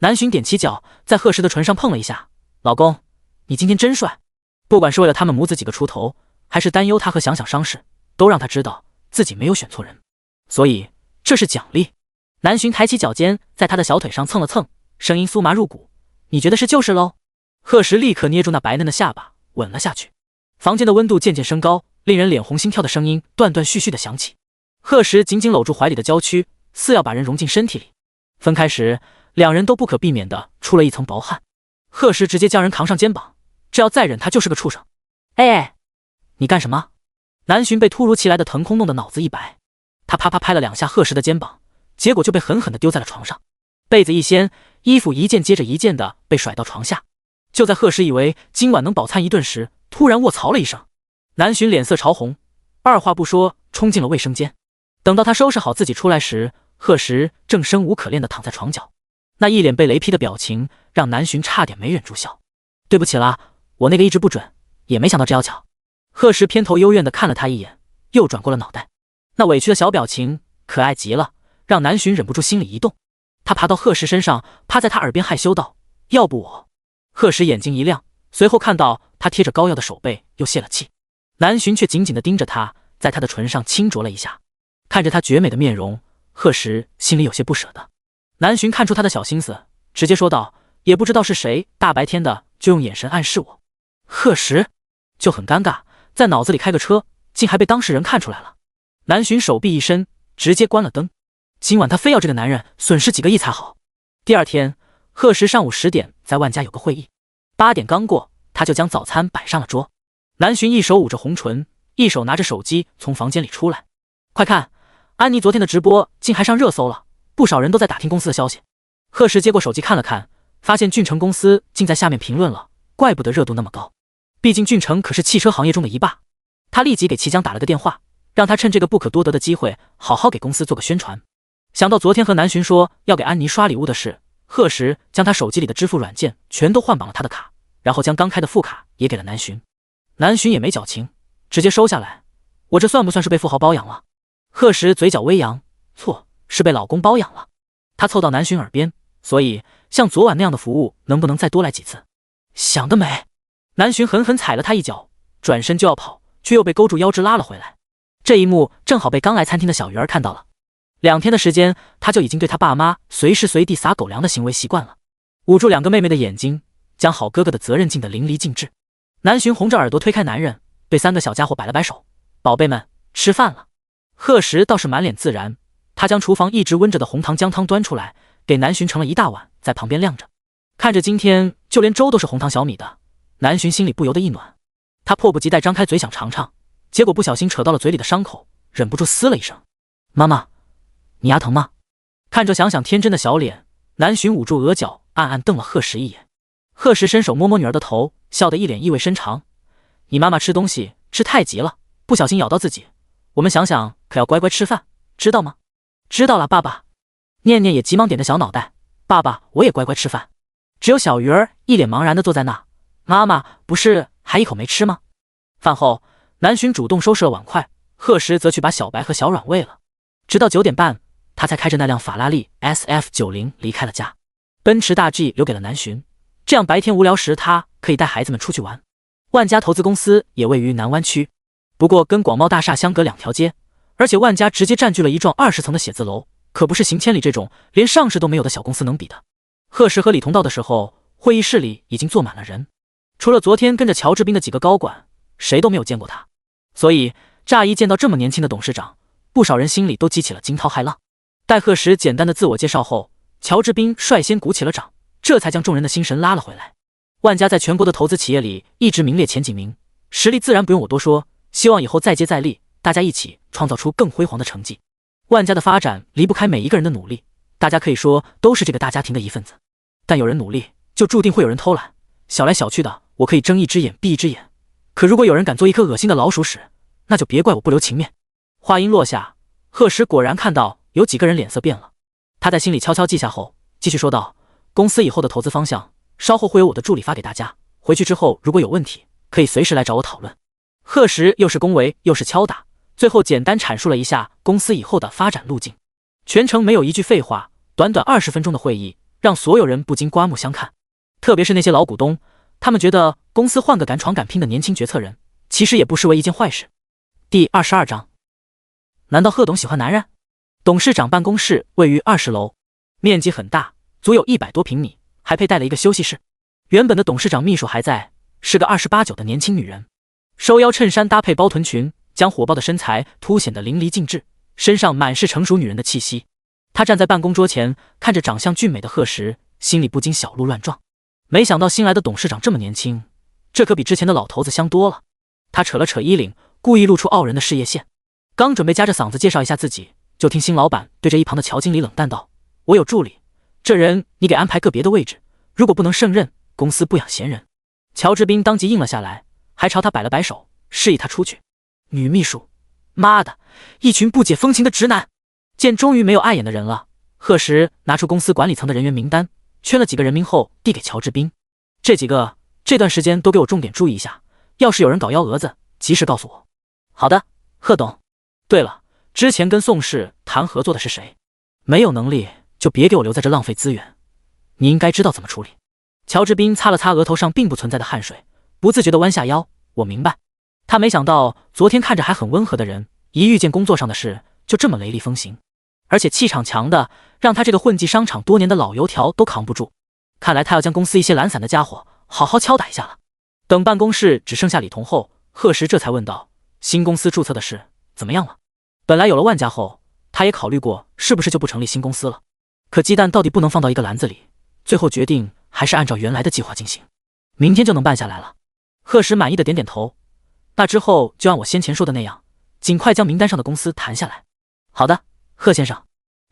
南浔踮起脚，在贺时的唇上碰了一下：“老公，你今天真帅。”不管是为了他们母子几个出头，还是担忧他和想想伤势，都让他知道自己没有选错人，所以这是奖励。南浔抬起脚尖，在他的小腿上蹭了蹭，声音酥麻入骨：“你觉得是就是喽。”贺时立刻捏住那白嫩的下巴，吻了下去。房间的温度渐渐升高，令人脸红心跳的声音断断续续的响起。贺时紧紧搂住怀里的娇躯，似要把人融进身体里。分开时，两人都不可避免的出了一层薄汗。贺时直接将人扛上肩膀，这要再忍他就是个畜生。哎，你干什么？南浔被突如其来的腾空弄得脑子一白，他啪啪拍了两下贺时的肩膀，结果就被狠狠地丢在了床上。被子一掀，衣服一件接着一件的被甩到床下。就在贺时以为今晚能饱餐一顿时，突然卧槽了一声，南浔脸色潮红，二话不说冲进了卫生间。等到他收拾好自己出来时，贺时正生无可恋地躺在床角，那一脸被雷劈的表情让南浔差点没忍住笑。对不起啦，我那个一直不准，也没想到这要巧。贺时偏头幽怨地看了他一眼，又转过了脑袋，那委屈的小表情可爱极了，让南浔忍不住心里一动。他爬到贺时身上，趴在他耳边害羞道：“要不我……”贺时眼睛一亮，随后看到他贴着膏药的手背，又泄了气。南浔却紧紧地盯着他，在他的唇上轻啄了一下。看着他绝美的面容，贺时心里有些不舍得。南浔看出他的小心思，直接说道：“也不知道是谁大白天的就用眼神暗示我。”贺时就很尴尬，在脑子里开个车，竟还被当事人看出来了。南浔手臂一伸，直接关了灯。今晚他非要这个男人损失几个亿才好。第二天，贺时上午10点在万家有个会议，8点刚过，他就将早餐摆上了桌。南浔一手捂着红唇，一手拿着手机从房间里出来：“快看，安妮昨天的直播竟还上热搜了，不少人都在打听公司的消息。”贺时接过手机看了看，发现俊成公司竟在下面评论了，怪不得热度那么高，毕竟俊成可是汽车行业中的一霸。他立即给齐江打了个电话，让他趁这个不可多得的机会好好给公司做个宣传。想到昨天和南浔说要给安妮刷礼物的事，贺时将他手机里的支付软件全都换绑了他的卡，然后将刚开的副卡也给了南浔。南浔也没矫情，直接收下来：“我这算不算是被富豪包养了？”贺时嘴角微扬：“错，是被老公包养了。”他凑到南浔耳边：“所以像昨晚那样的服务能不能再多来几次？”想得美！南浔狠狠踩了他一脚，转身就要跑，却又被勾住腰肢拉了回来。这一幕正好被刚来餐厅的小鱼儿看到了。2天的时间，他就已经对他爸妈随时随地撒狗粮的行为习惯了，捂住2个妹妹的眼睛，将好哥哥的责任尽得淋漓尽致。南浔红着耳朵推开男人，对3个小家伙摆了摆手：“宝贝们，吃饭了。”贺时倒是满脸自然，他将厨房一直温着的红糖姜汤端出来，给南浔盛了一大碗，在旁边晾着。看着今天就连粥都是红糖小米的，南浔心里不由得一暖。他迫不及待张开嘴想尝尝，结果不小心扯到了嘴里的伤口，忍不住嘶了一声：“妈妈，你牙疼吗？”看着想想天真的小脸，南浔捂住额角，暗暗瞪了贺时一眼。贺时伸手摸摸女儿的头，笑得一脸意味深长：“你妈妈吃东西吃太急了，不小心咬到自己，我们想想可要乖乖吃饭，知道吗？”“知道了，爸爸。”念念也急忙点着小脑袋：“爸爸，我也乖乖吃饭。”只有小鱼儿一脸茫然地坐在那：“妈妈不是还一口没吃吗？”饭后，南浔主动收拾了碗筷，贺时则去把小白和小阮喂了。直到9点半，他才开着那辆法拉利 SF90 离开了家。奔驰大 G 留给了南浔，这样白天无聊时他可以带孩子们出去玩。万家投资公司也位于南湾区，不过跟广茂大厦相隔2条街，而且万家直接占据了一幢20层的写字楼，可不是邢千里这种连上市都没有的小公司能比的。贺时和李同到的时候，会议室里已经坐满了人，除了昨天跟着乔治斌的几个高管，谁都没有见过他，所以乍一见到这么年轻的董事长，不少人心里都激起了惊涛骇浪。待贺时简单的自我介绍后，乔治彬率先鼓起了掌，这才将众人的心神拉了回来。万家在全国的投资企业里一直名列前几名，实力自然不用我多说，希望以后再接再厉，大家一起创造出更辉煌的成绩。万家的发展离不开每一个人的努力，大家可以说都是这个大家庭的一份子。但有人努力，就注定会有人偷懒，小来小去的我可以睁一只眼闭一只眼，可如果有人敢做一颗恶心的老鼠屎，那就别怪我不留情面。话音落下，贺时果然看到有几个人脸色变了，他在心里悄悄记下后，继续说道：公司以后的投资方向，稍后会有我的助理发给大家，回去之后如果有问题，可以随时来找我讨论。贺时又是恭维又是敲打，最后简单阐述了一下公司以后的发展路径，全程没有一句废话。短短20分钟的会议，让所有人不禁刮目相看，特别是那些老股东，他们觉得公司换个敢闯敢拼的年轻决策人，其实也不失为一件坏事。第22章，难道贺董喜欢男人？董事长办公室位于20楼，面积很大，足有100多平米，还配带了一个休息室。原本的董事长秘书还在，是个28、9的年轻女人，收腰衬衫搭配包臀裙，将火爆的身材凸显得淋漓尽致，身上满是成熟女人的气息。她站在办公桌前，看着长相俊美的贺时，心里不禁小鹿乱撞。没想到新来的董事长这么年轻，这可比之前的老头子香多了。他扯了扯衣领，故意露出傲人的事业线，刚准备夹着嗓子介绍一下自己，就听新老板对着一旁的乔经理冷淡道：我有助理，这人你给安排个别的位置，如果不能胜任，公司不养闲人。乔治彬当即应了下来，还朝他摆了摆手，示意他出去。女秘书，妈的，一群不解风情的直男。见终于没有碍眼的人了，贺时拿出公司管理层的人员名单，圈了几个人名后递给乔治彬。这几个这段时间都给我重点注意一下，要是有人搞幺蛾子，及时告诉我。好的，贺董。对了，之前跟宋氏谈合作的是谁？没有能力就别给我留在这浪费资源，你应该知道怎么处理。乔治彬擦了擦额头上并不存在的汗水，不自觉地弯下腰，我明白。他没想到昨天看着还很温和的人，一遇见工作上的事就这么雷厉风行，而且气场强的让他这个混迹商场多年的老油条都扛不住。看来他要将公司一些懒散的家伙好好敲打一下了。等办公室只剩下李彤后，贺时这才问道：新公司注册的事怎么样了？本来有了万家后，他也考虑过是不是就不成立新公司了，可鸡蛋到底不能放到一个篮子里，最后决定还是按照原来的计划进行，明天就能办下来了。贺时满意的点点头，那之后就按我先前说的那样，尽快将名单上的公司谈下来。好的，贺先生。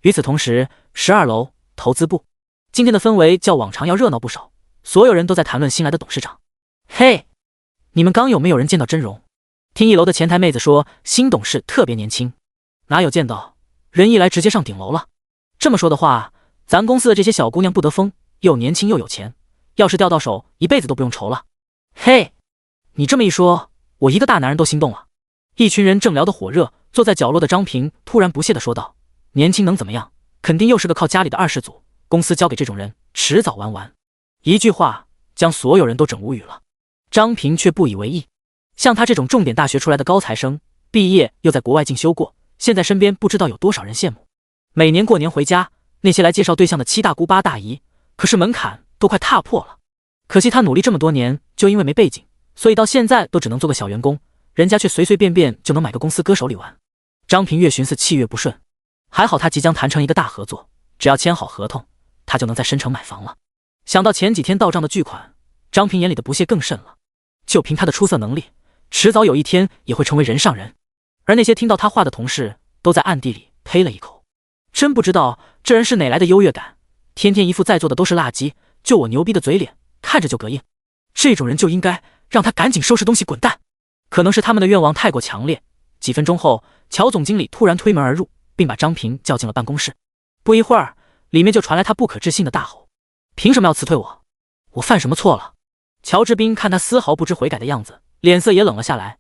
与此同时，12楼投资部，今天的氛围较往常要热闹不少，所有人都在谈论新来的董事长。嘿，你们刚有没有人见到真容？听1楼的前台妹子说，新董事特别年轻。哪有见到，人一来直接上顶楼了。这么说的话，咱公司的这些小姑娘不得风，又年轻又有钱，要是掉到手，一辈子都不用愁了。嘿，你这么一说，我一个大男人都心动了。一群人正聊得火热，坐在角落的张平突然不屑地说道：年轻能怎么样？肯定又是个靠家里的二世祖，公司交给这种人，迟早玩完。一句话将所有人都整无语了。张平却不以为意，像他这种重点大学出来的高材生，毕业又在国外进修过，现在身边不知道有多少人羡慕。每年过年回家，那些来介绍对象的7大姑8大姨，可是门槛都快踏破了。可惜他努力这么多年，就因为没背景，所以到现在都只能做个小员工，人家却随随便便就能买个公司搁手里玩。张平越寻思气越不顺，还好他即将谈成一个大合作，只要签好合同，他就能在深城买房了。想到前几天到账的巨款，张平眼里的不屑更甚了。就凭他的出色能力，迟早有一天也会成为人上人。而那些听到他话的同事都在暗地里呸了一口，真不知道这人是哪来的优越感，天天一副在座的都是垃圾，就我牛逼的嘴脸，看着就膈应。这种人就应该让他赶紧收拾东西滚蛋。可能是他们的愿望太过强烈，几分钟后，乔总经理突然推门而入，并把张平叫进了办公室。不一会儿，里面就传来他不可置信的大吼：凭什么要辞退我？我犯什么错了？乔治彬看他丝毫不知悔改的样子，脸色也冷了下来。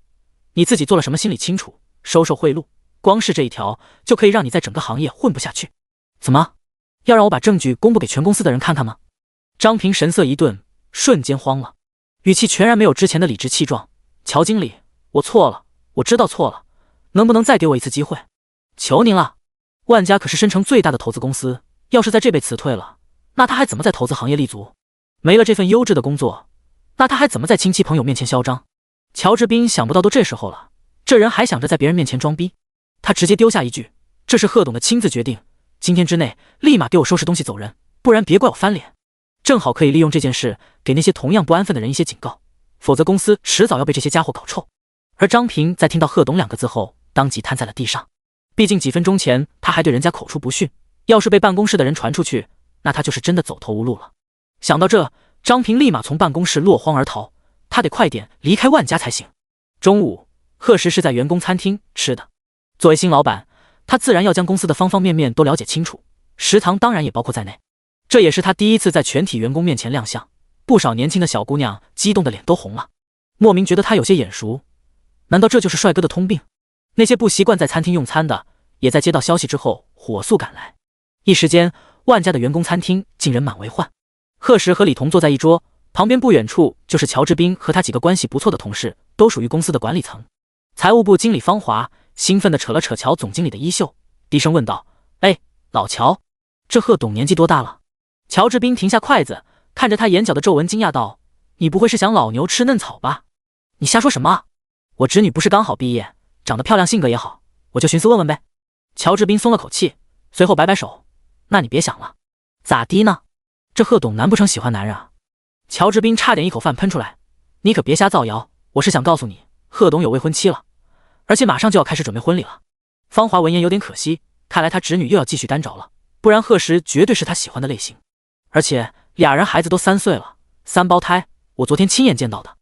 你自己做了什么心里清楚，收受贿赂，光是这一条就可以让你在整个行业混不下去。怎么，要让我把证据公布给全公司的人看看吗？张平神色一顿，瞬间慌了，语气全然没有之前的理直气壮。乔经理，我错了，我知道错了，能不能再给我一次机会？求您了。万家可是深城最大的投资公司，要是在这被辞退了，那他还怎么在投资行业立足？没了这份优质的工作，那他还怎么在亲戚朋友面前嚣张？乔治彬想不到都这时候了，这人还想着在别人面前装逼。他直接丢下一句：这是贺董的亲自决定，今天之内立马给我收拾东西走人，不然别怪我翻脸。正好可以利用这件事给那些同样不安分的人一些警告，否则公司迟早要被这些家伙搞臭。而张平在听到贺董2个字后，当即瘫在了地上。毕竟几分钟前他还对人家口出不逊，要是被办公室的人传出去，那他就是真的走投无路了。想到这，张平立马从办公室落荒而逃，他得快点离开万家才行。中午，贺时是在员工餐厅吃的。作为新老板，他自然要将公司的方方面面都了解清楚，食堂当然也包括在内。这也是他第一次在全体员工面前亮相，不少年轻的小姑娘激动的脸都红了，莫名觉得他有些眼熟。难道这就是帅哥的通病？那些不习惯在餐厅用餐的，也在接到消息之后火速赶来。一时间，万家的员工餐厅竟人满为患。贺时和李彤坐在一桌，旁边不远处就是乔治彬和他几个关系不错的同事，都属于公司的管理层。财务部经理方华兴奋地扯了扯乔总经理的衣袖，低声问道：“哎，老乔，这贺董年纪多大了？”乔治彬停下筷子，看着他眼角的皱纹，惊讶道：“你不会是想老牛吃嫩草吧？你瞎说什么？我侄女不是刚好毕业，长得漂亮，性格也好，我就寻思问问呗。”乔治彬松了口气，随后摆摆手：“那你别想了。咋的呢？这贺董难不成喜欢男人啊？”乔治彬差点一口饭喷出来：“你可别瞎造谣，我是想告诉你，贺董有未婚妻了，而且马上就要开始准备婚礼了。”方华闻言有点可惜，看来他侄女又要继续单找了，不然贺时绝对是他喜欢的类型。而且俩人孩子都3岁了，3胞胎，我昨天亲眼见到的。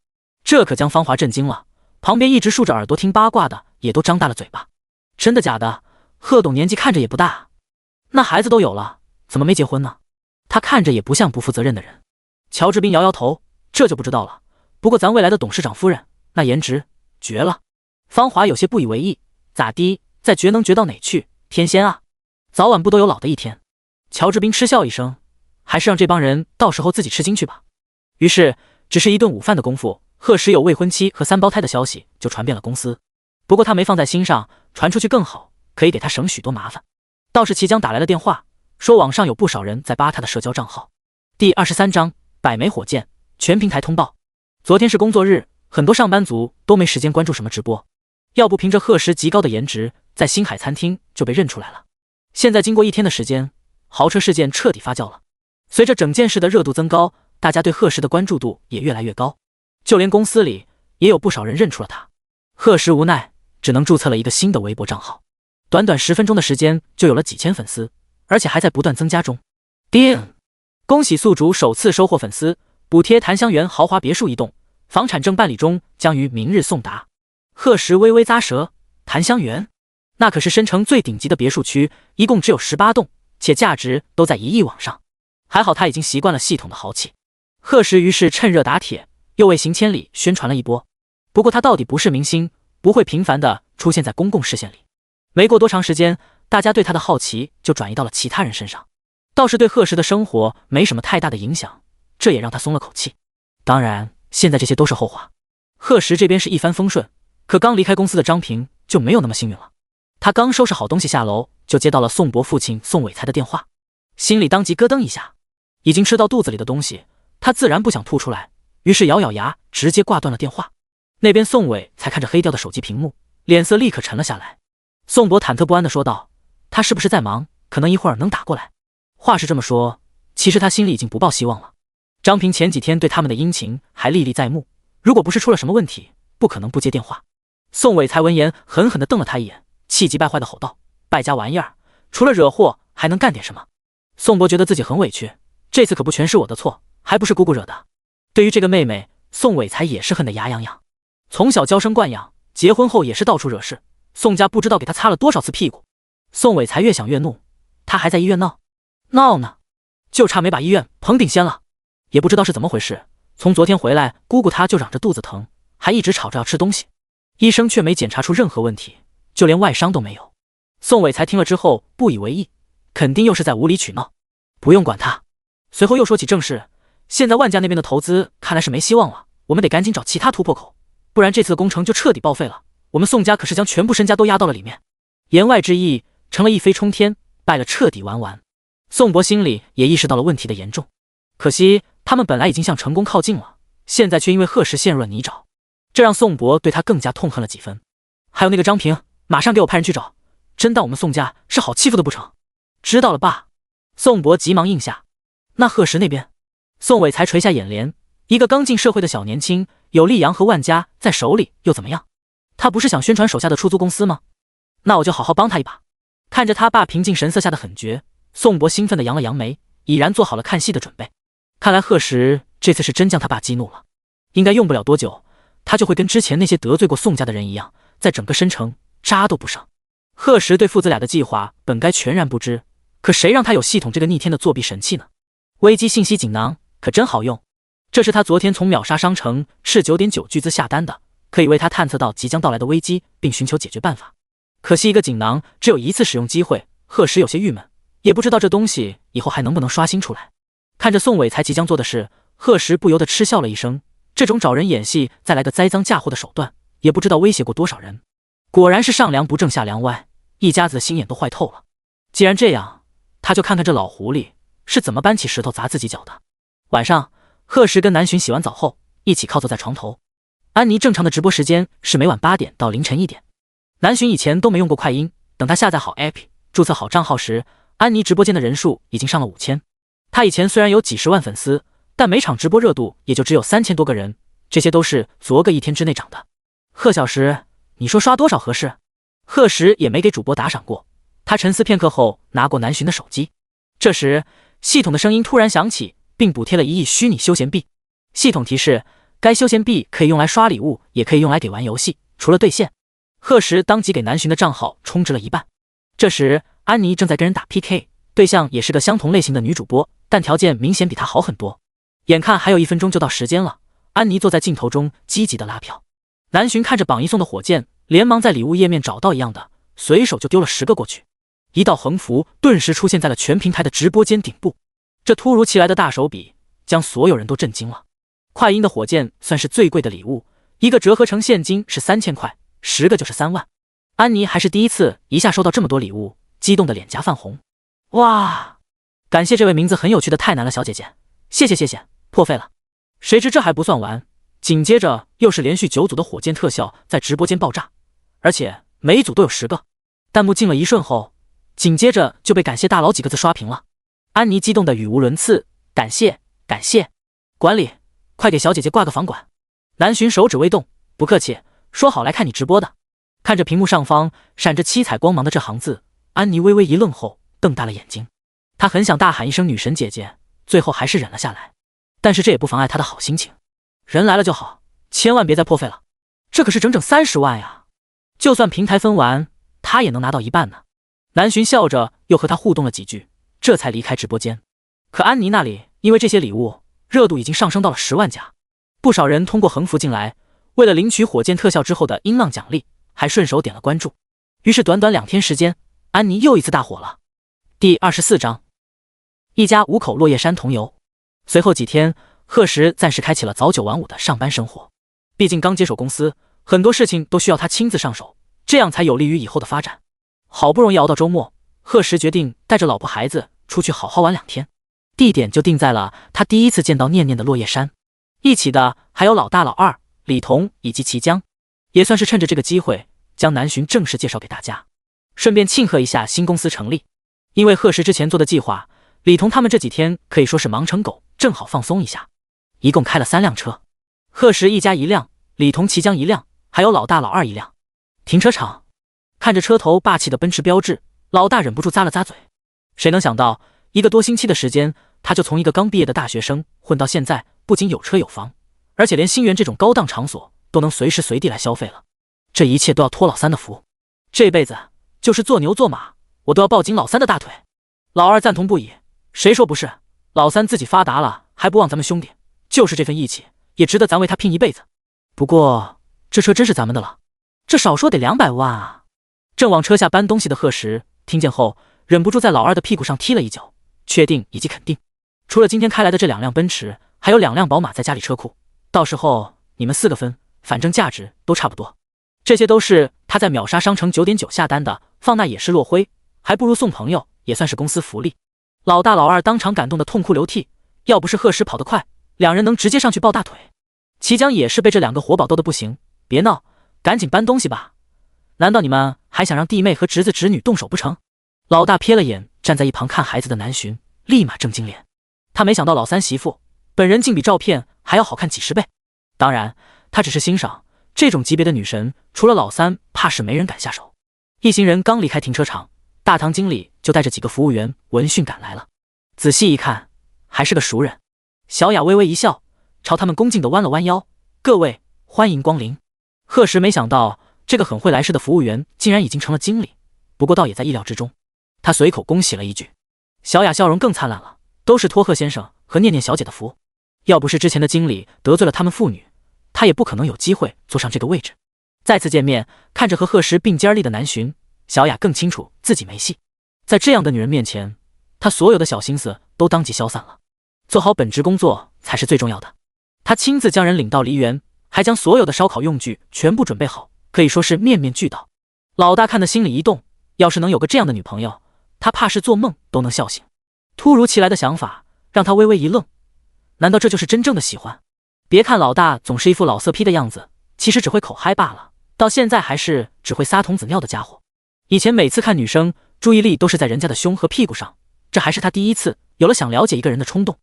这可将方华震惊了，旁边一直竖着耳朵听八卦的也都张大了嘴巴。真的假的？贺董年纪看着也不大，那孩子都有了，怎么没结婚呢？他看着也不像不负责任的人。乔治彬摇摇头，这就不知道了。不过咱未来的董事长夫人那颜值绝了。方华有些不以为意，咋的？再绝能绝到哪去？天仙啊，早晚不都有老的一天。乔治彬嗤笑一声，还是让这帮人到时候自己吃惊去吧。于是只是一顿午饭的功夫，贺时有未婚妻和3胞胎的消息就传遍了公司。不过他没放在心上，传出去更好，可以给他省许多麻烦。倒是齐江打来了电话，说网上有不少人在扒他的社交账号。第23章百枚火箭，全平台通报。昨天是工作日，很多上班族都没时间关注什么直播，要不凭着贺时极高的颜值，在星海餐厅就被认出来了。现在经过1天的时间，豪车事件彻底发酵了。随着整件事的热度增高，大家对贺时的关注度也越来越高，就连公司里也有不少人认出了他。贺时无奈，只能注册了一个新的微博账号，短短10分钟的时间就有了几千粉丝，而且还在不断增加中。叮！恭喜宿主首次收获粉丝，补贴檀香园豪华别墅一栋，房产正办理中，将于明日送达。贺时微微咂舌，檀香园那可是申城最顶级的别墅区，一共只有18栋，且价值都在1亿往上。还好他已经习惯了系统的豪气。贺时于是趁热打铁，又为行千里宣传了一波。不过他到底不是明星，不会频繁的出现在公共视线里。没过多长时间，大家对他的好奇就转移到了其他人身上，倒是对贺时的生活没什么太大的影响，这也让他松了口气。当然现在这些都是后话。贺时这边是一帆风顺，可刚离开公司的张平就没有那么幸运了。他刚收拾好东西下楼，就接到了宋博父亲宋伟才的电话，心里当即咯噔一下。已经吃到肚子里的东西，他自然不想吐出来，于是咬咬牙，直接挂断了电话。那边宋伟才看着黑掉的手机屏幕，脸色立刻沉了下来。宋博忐忑不安地说道：“他是不是在忙？可能一会儿能打过来。”话是这么说，其实他心里已经不抱希望了。张平前几天对他们的殷勤还历历在目，如果不是出了什么问题，不可能不接电话。宋伟才闻言狠狠地瞪了他一眼，气急败坏地吼道：“败家玩意儿，除了惹祸还能干点什么？”宋博觉得自己很委屈，这次可不全是我的错，还不是姑姑惹的。对于这个妹妹，宋伟才也是恨得牙痒痒。从小娇生惯养，结婚后也是到处惹事，宋家不知道给他擦了多少次屁股。宋伟才越想越怒，他还在医院闹呢，就差没把医院捧顶掀了。也不知道是怎么回事，从昨天回来，姑姑她就嚷着肚子疼，还一直吵着要吃东西，医生却没检查出任何问题，就连外伤都没有。宋伟才听了之后不以为意，肯定又是在无理取闹，不用管他。随后又说起正事，现在万家那边的投资看来是没希望了，我们得赶紧找其他突破口，不然这次的工程就彻底报废了。我们宋家可是将全部身家都压到了里面。言外之意成了一飞冲天，败了彻底完完。宋博心里也意识到了问题的严重，可惜他们本来已经向成功靠近了，现在却因为贺时陷入了泥沼，这让宋博对他更加痛恨了几分。还有那个张平，马上给我派人去找，真当我们宋家是好欺负的不成？知道了，爸。宋博急忙应下。那贺石那边？宋伟才垂下眼帘，一个刚进社会的小年轻，有溧阳和万家在手里又怎么样？他不是想宣传手下的出租公司吗？那我就好好帮他一把。看着他爸平静神色下的狠绝，宋博兴奋地扬了扬眉，已然做好了看戏的准备。看来贺石这次是真将他爸激怒了，应该用不了多久，他就会跟之前那些得罪过宋家的人一样，在整个申城渣都不剩。贺石对父子俩的计划本该全然不知，可谁让他有系统这个逆天的作弊神器呢？危机信息锦囊可真好用，这是他昨天从秒杀商城斥9.9巨资下单的，可以为他探测到即将到来的危机，并寻求解决办法。可惜一个锦囊只有一次使用机会，贺石有些郁闷，也不知道这东西以后还能不能刷新出来。看着宋伟才即将做的事，贺石不由得嗤笑了一声，这种找人演戏再来个栽赃嫁祸的手段，也不知道威胁过多少人。果然是上梁不正下梁歪，一家子的心眼都坏透了。既然这样，他就看看这老狐狸是怎么搬起石头砸自己脚的。晚上，贺石跟南浔洗完澡后，一起靠坐在床头。安妮正常的直播时间是每晚8点到凌晨1点。南浔以前都没用过快音，等他下载好 APP， 注册好账号时，安妮直播间的人数已经上了5000。他以前虽然有几十万粉丝，但每场直播热度也就只有3000多个人，这些都是昨个1天之内涨的。贺小石，你说刷多少合适？贺石也没给主播打赏过，他沉思片刻后拿过南浔的手机。这时，系统的声音突然响起，并补贴了1亿虚拟休闲币。系统提示，该休闲币可以用来刷礼物，也可以用来给玩游戏，除了兑现。贺石当即给南浔的账号充值了1半。这时，安妮正在跟人打 PK， 对象也是个相同类型的女主播，但条件明显比她好很多。眼看还有1分钟就到时间了，安妮坐在镜头中积极的拉票。南浔看着榜一送的火箭，连忙在礼物页面找到一样的，随手就丢了10个过去。一道横幅顿时出现在了全平台的直播间顶部，这突如其来的大手笔将所有人都震惊了。快音的火箭算是最贵的礼物，一个折合成现金是3000块，10个就是3万。安妮还是第一次一下收到这么多礼物，激动的脸颊泛红。哇！感谢这位名字很有趣的太难了小姐姐，谢谢谢谢，破费了。谁知这还不算完，紧接着又是连续9组的火箭特效在直播间爆炸，而且每一组都有10个。弹幕静了一瞬后，紧接着就被感谢大佬几个字刷屏了。安妮激动的语无伦次，感谢感谢，管理快给小姐姐挂个房管。南浔手指微动，不客气，说好来看你直播的。看着屏幕上方闪着七彩光芒的这行字，安妮微微一愣后瞪大了眼睛。她很想大喊一声女神姐姐，最后还是忍了下来，但是这也不妨碍她的好心情。人来了就好，千万别再破费了，这可是整整30万呀，就算平台分完，她也能拿到1半呢。南浔笑着又和她互动了几句，这才离开直播间。可安妮那里因为这些礼物，热度已经上升到了10万加，不少人通过横幅进来，为了领取火箭特效之后的音浪奖励，还顺手点了关注。于是短短2天时间，安妮又一次大火了。第24章，一家5口落叶山同游。随后几天，贺石暂时开启了早9晚5的上班生活。毕竟刚接手公司，很多事情都需要他亲自上手，这样才有利于以后的发展。好不容易熬到周末，贺石决定带着老婆孩子出去好好玩2天。地点就定在了他第一次见到念念的落叶山，一起的还有老大老二李彤以及齐江，也算是趁着这个机会将南浔正式介绍给大家，顺便庆贺一下新公司成立。因为贺石之前做的计划，李彤他们这几天可以说是忙成狗，正好放松一下。一共开了3辆车，贺石一家1辆，李彤齐江1辆，还有老大老二1辆。停车场看着车头霸气的奔驰标志，老大忍不住咂了咂嘴。谁能想到一个多星期的时间，他就从一个刚毕业的大学生混到现在，不仅有车有房，而且连星源这种高档场所都能随时随地来消费了。这一切都要托老三的福，这辈子就是做牛做马，我都要抱紧老三的大腿。老二赞同不已，谁说不是？老三自己发达了还不忘咱们兄弟，就是这份义气也值得咱为他拼一辈子。不过这车真是咱们的了，这少说得200万啊！正往车下搬东西的贺石听见后，忍不住在老二的屁股上踢了一脚，确定以及肯定，除了今天开来的这2辆奔驰，还有2辆宝马在家里车库，到时候你们4个分，反正价值都差不多。这些都是他在秒杀商城9.9下单的，放那也是落灰，还不如送朋友，也算是公司福利。老大老二当场感动的痛哭流涕，要不是贺石跑得快，2人能直接上去抱大腿。齐江也是被这2个活宝逗得不行，别闹，赶紧搬东西吧，难道你们还想让弟妹和侄子侄女动手不成？老大瞥了眼站在一旁看孩子的南浔立马正经脸，他没想到老三媳妇本人竟比照片还要好看几10倍。当然，他只是欣赏这种级别的女神，除了老三，怕是没人敢下手。一行人刚离开停车场，大堂经理就带着几个服务员闻讯赶来了。仔细一看，还是个熟人。小雅微微一笑，朝他们恭敬地弯了弯腰：“各位，欢迎光临。”贺时没想到这个很会来事的服务员竟然已经成了经理，不过倒也在意料之中。他随口恭喜了一句。小雅笑容更灿烂了，都是托贺先生和念念小姐的福，要不是之前的经理得罪了他们父女，他也不可能有机会坐上这个位置。再次见面，看着和贺时并肩立的南浔，小雅更清楚自己没戏。在这样的女人面前，她所有的小心思都当即消散了，做好本职工作才是最重要的。她亲自将人领到梨园，还将所有的烧烤用具全部准备好，可以说是面面俱到。老大看得心里一动，要是能有个这样的女朋友，他怕是做梦都能笑醒。突如其来的想法让他微微一愣，难道这就是真正的喜欢？别看老大总是一副老色批的样子，其实只会口嗨罢了，到现在还是只会撒童子尿的家伙。以前每次看女生，注意力都是在人家的胸和屁股上，这还是他第一次有了想了解一个人的冲动。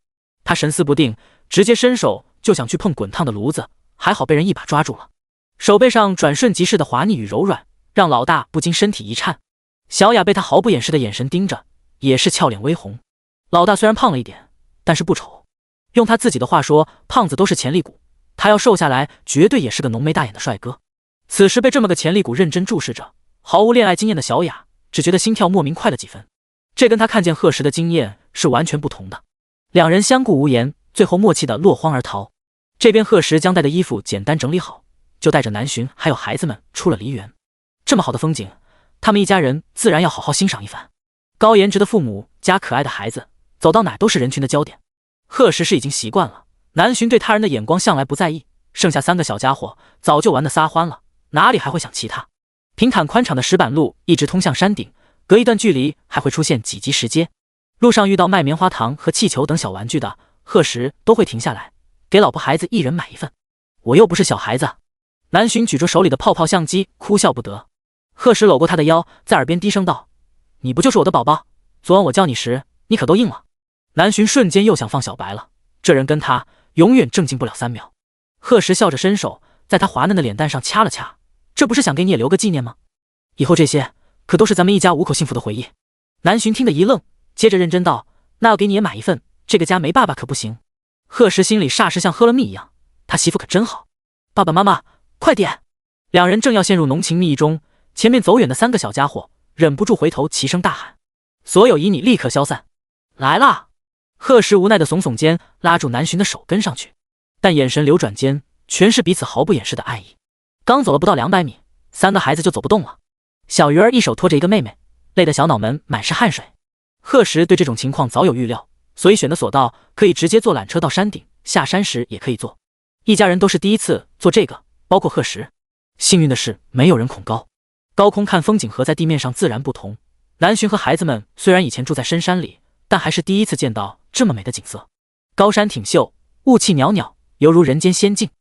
他神思不定，直接伸手就想去碰滚烫的炉子，还好被人一把抓住了。手背上转瞬即逝的滑腻与柔软，让老大不禁身体一颤。小雅被他毫不掩饰的眼神盯着，也是俏脸微红。老大虽然胖了一点，但是不丑。用他自己的话说，胖子都是潜力股，他要瘦下来，绝对也是个浓眉大眼的帅哥。此时被这么个潜力股认真注视着，毫无恋爱经验的小雅只觉得心跳莫名快了几分。这跟他看见贺时的经验是完全不同的。两人相顾无言，最后默契的落荒而逃。这边贺时将带的衣服简单整理好，就带着南浔还有孩子们出了梨园。这么好的风景，他们一家人自然要好好欣赏一番。高颜值的父母加可爱的孩子，走到哪都是人群的焦点。贺时是已经习惯了，南浔对他人的眼光向来不在意，剩下3个小家伙早就玩得撒欢了，哪里还会想其他。平坦宽敞的石板路一直通向山顶，隔一段距离还会出现几级石阶。路上遇到卖棉花糖和气球等小玩具的，贺时都会停下来，给老婆孩子一人买一份。我又不是小孩子。南浔举着手里的泡泡相机，哭笑不得。贺时搂过他的腰，在耳边低声道：“你不就是我的宝宝？昨晚我叫你时，你可都应了。”南浔瞬间又想放小白了，这人跟他永远正经不了3秒。贺时笑着伸手在他滑嫩的脸蛋上掐了掐，这不是想给你也留个纪念吗？以后这些可都是咱们一家5口幸福的回忆。南浔听得一愣，接着认真道：“那要给你也买一份，这个家没爸爸可不行。”贺时心里霎时像喝了蜜一样，他媳妇可真好。爸爸妈妈，快点！两人正要陷入浓情蜜意中，前面走远的3个小家伙忍不住回头齐声大喊：“所有旖旎立刻消散！来啦！”贺时无奈的耸耸肩，拉住南浔的手跟上去，但眼神流转间全是彼此毫不掩饰的爱意。刚走了不到200米，3个孩子就走不动了。小鱼儿一手托着一个妹妹，累得小脑门满是汗水。贺时对这种情况早有预料，所以选的索道可以直接坐缆车到山顶，下山时也可以坐。一家人都是第一次做这个，包括贺时。幸运的是没有人恐高。高空看风景和在地面上自然不同，南浔和孩子们虽然以前住在深山里，但还是第一次见到这么美的景色。高山挺秀，雾气袅袅，犹如人间仙境。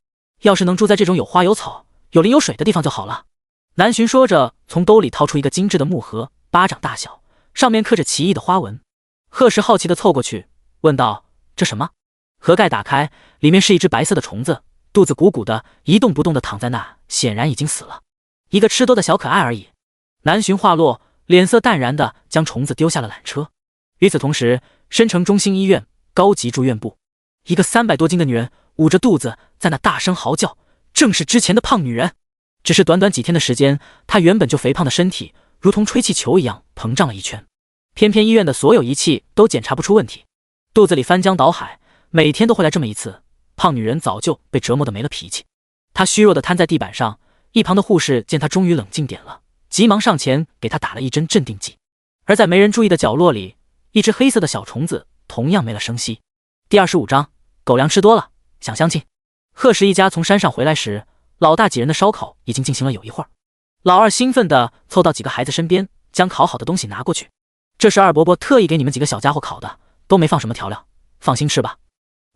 要是能住在这种有花有草有林有水的地方就好了。南浔说着，从兜里掏出一个精致的木盒，巴掌大小，上面刻着奇异的花纹。贺时好奇地凑过去问道：“这什么？”盒盖打开，里面是一只白色的虫子，肚子鼓鼓的，一动不动地躺在那，显然已经死了，一个吃多的小可爱而已。南浔话落，脸色淡然地将虫子丢下了缆车。与此同时，申城中心医院高级住院部，一个300多斤的女人捂着肚子在那大声嚎叫，正是之前的胖女人。只是短短几天的时间，她原本就肥胖的身体如同吹气球一样膨胀了一圈，偏偏医院的所有仪器都检查不出问题。肚子里翻江倒海，每天都会来这么一次，胖女人早就被折磨得没了脾气。她虚弱地瘫在地板上，一旁的护士见她终于冷静点了，急忙上前给她打了一针镇定剂。而在没人注意的角落里，一只黑色的小虫子同样没了声息。第25章，狗粮吃多了想相亲。贺时一家从山上回来时，老大几人的烧烤已经进行了有一会儿。老二兴奋地凑到几个孩子身边，将烤好的东西拿过去。这是二伯伯特意给你们几个小家伙烤的，都没放什么调料，放心吃吧。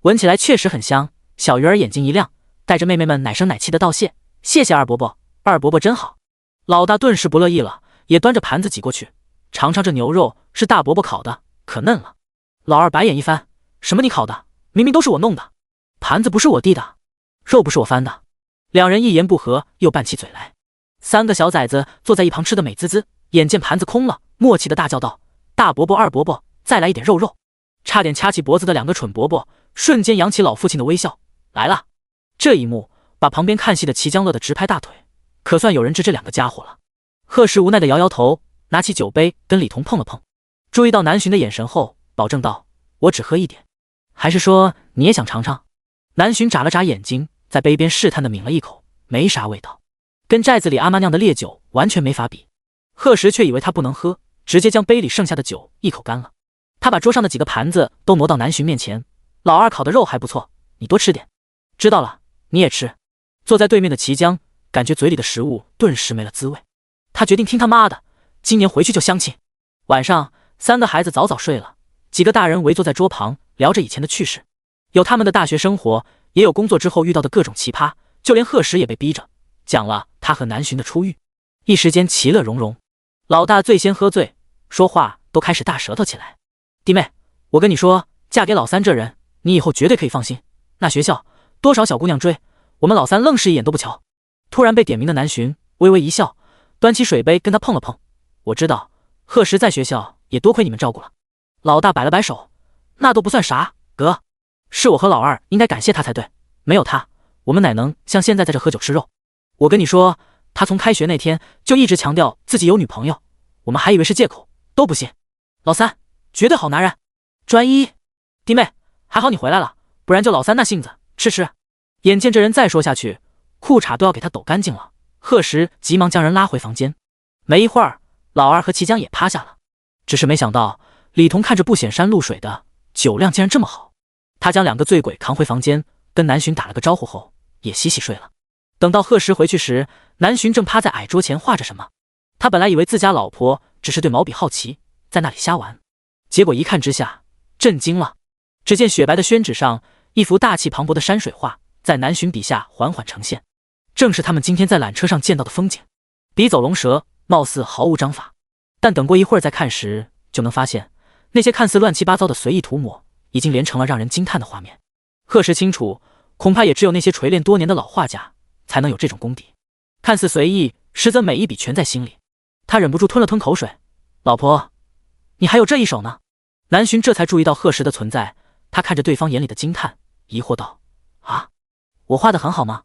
闻起来确实很香。小鱼儿眼睛一亮，带着妹妹们奶声奶气的道谢：“谢谢二伯伯，二伯伯真好。”老大顿时不乐意了，也端着盘子挤过去：“尝尝这牛肉是大伯伯烤的，可嫩了。老二白眼一翻，什么你烤的？明明都是我弄的，盘子不是我递的，肉不是我翻的。两人一言不合又拌起嘴来。三个小崽子坐在一旁吃得美滋滋，眼见盘子空了，默契的大叫道：大伯伯二伯伯，再来一点肉肉。差点掐起脖子的两个蠢伯伯瞬间扬起老父亲的微笑，来了。这一幕把旁边看戏的齐江乐得直拍大腿，可算有人治这两个家伙了。贺时无奈的摇摇头，拿起酒杯跟李彤碰了碰，注意到南洵的眼神后保证道：我只喝一点。还是说你也想尝尝？南洵眨了眨眼睛，在杯边试探的抿了一口，没啥味道，跟寨子里阿妈酿的烈酒完全没法比。贺时却以为他不能喝，直接将杯里剩下的酒一口干了。他把桌上的几个盘子都挪到南洵面前，老二烤的肉还不错，你多吃点。知道了，你也吃。坐在对面的齐江感觉嘴里的食物顿时没了滋味，他决定听他妈的，今年回去就相亲。晚上三个孩子早早睡了，几个大人围坐在桌旁聊着以前的趣事，有他们的大学生活，也有工作之后遇到的各种奇葩，就连贺时也被逼着讲了他和南洵的初遇，一时间其乐融融。老大最先喝醉，说话都开始大舌头起来。弟妹，我跟你说，嫁给老三这人，你以后绝对可以放心。那学校多少小姑娘追，我们老三愣是一眼都不瞧。突然被点名的南洵微微一笑，端起水杯跟他碰了碰。我知道，贺时在学校也多亏你们照顾了。老大摆了摆手，那都不算啥，哥，是我和老二应该感谢他才对，没有他，我们哪能像现在在这喝酒吃肉。我跟你说，他从开学那天就一直强调自己有女朋友，我们还以为是借口，都不信。老三绝对好男人。专一。弟妹，还好你回来了，不然就老三那性子，吃。眼见这人再说下去，裤衩都要给他抖干净了，贺时急忙将人拉回房间。没一会儿，老二和齐江也趴下了，只是没想到李彤看着不显山露水的，酒量竟然这么好。他将两个醉鬼扛回房间，跟南洵打了个招呼后，也洗洗睡了。等到贺时回去时，南洵正趴在矮桌前画着什么。他本来以为自家老婆只是对毛笔好奇，在那里瞎玩，结果一看之下震惊了。只见雪白的宣纸上，一幅大气磅礴的山水画在南洵笔下缓缓呈现，正是他们今天在缆车上见到的风景。笔走龙蛇，貌似毫无章法，但等过一会儿再看时，就能发现那些看似乱七八糟的随意涂抹，已经连成了让人惊叹的画面。贺时清楚，恐怕也只有那些锤炼多年的老画家才能有这种功底。看似随意，实则每一笔全在心里。他忍不住吞了吞口水，老婆，你还有这一手呢？南洵这才注意到贺时的存在，他看着对方眼里的惊叹，疑惑道：啊，我画得很好吗？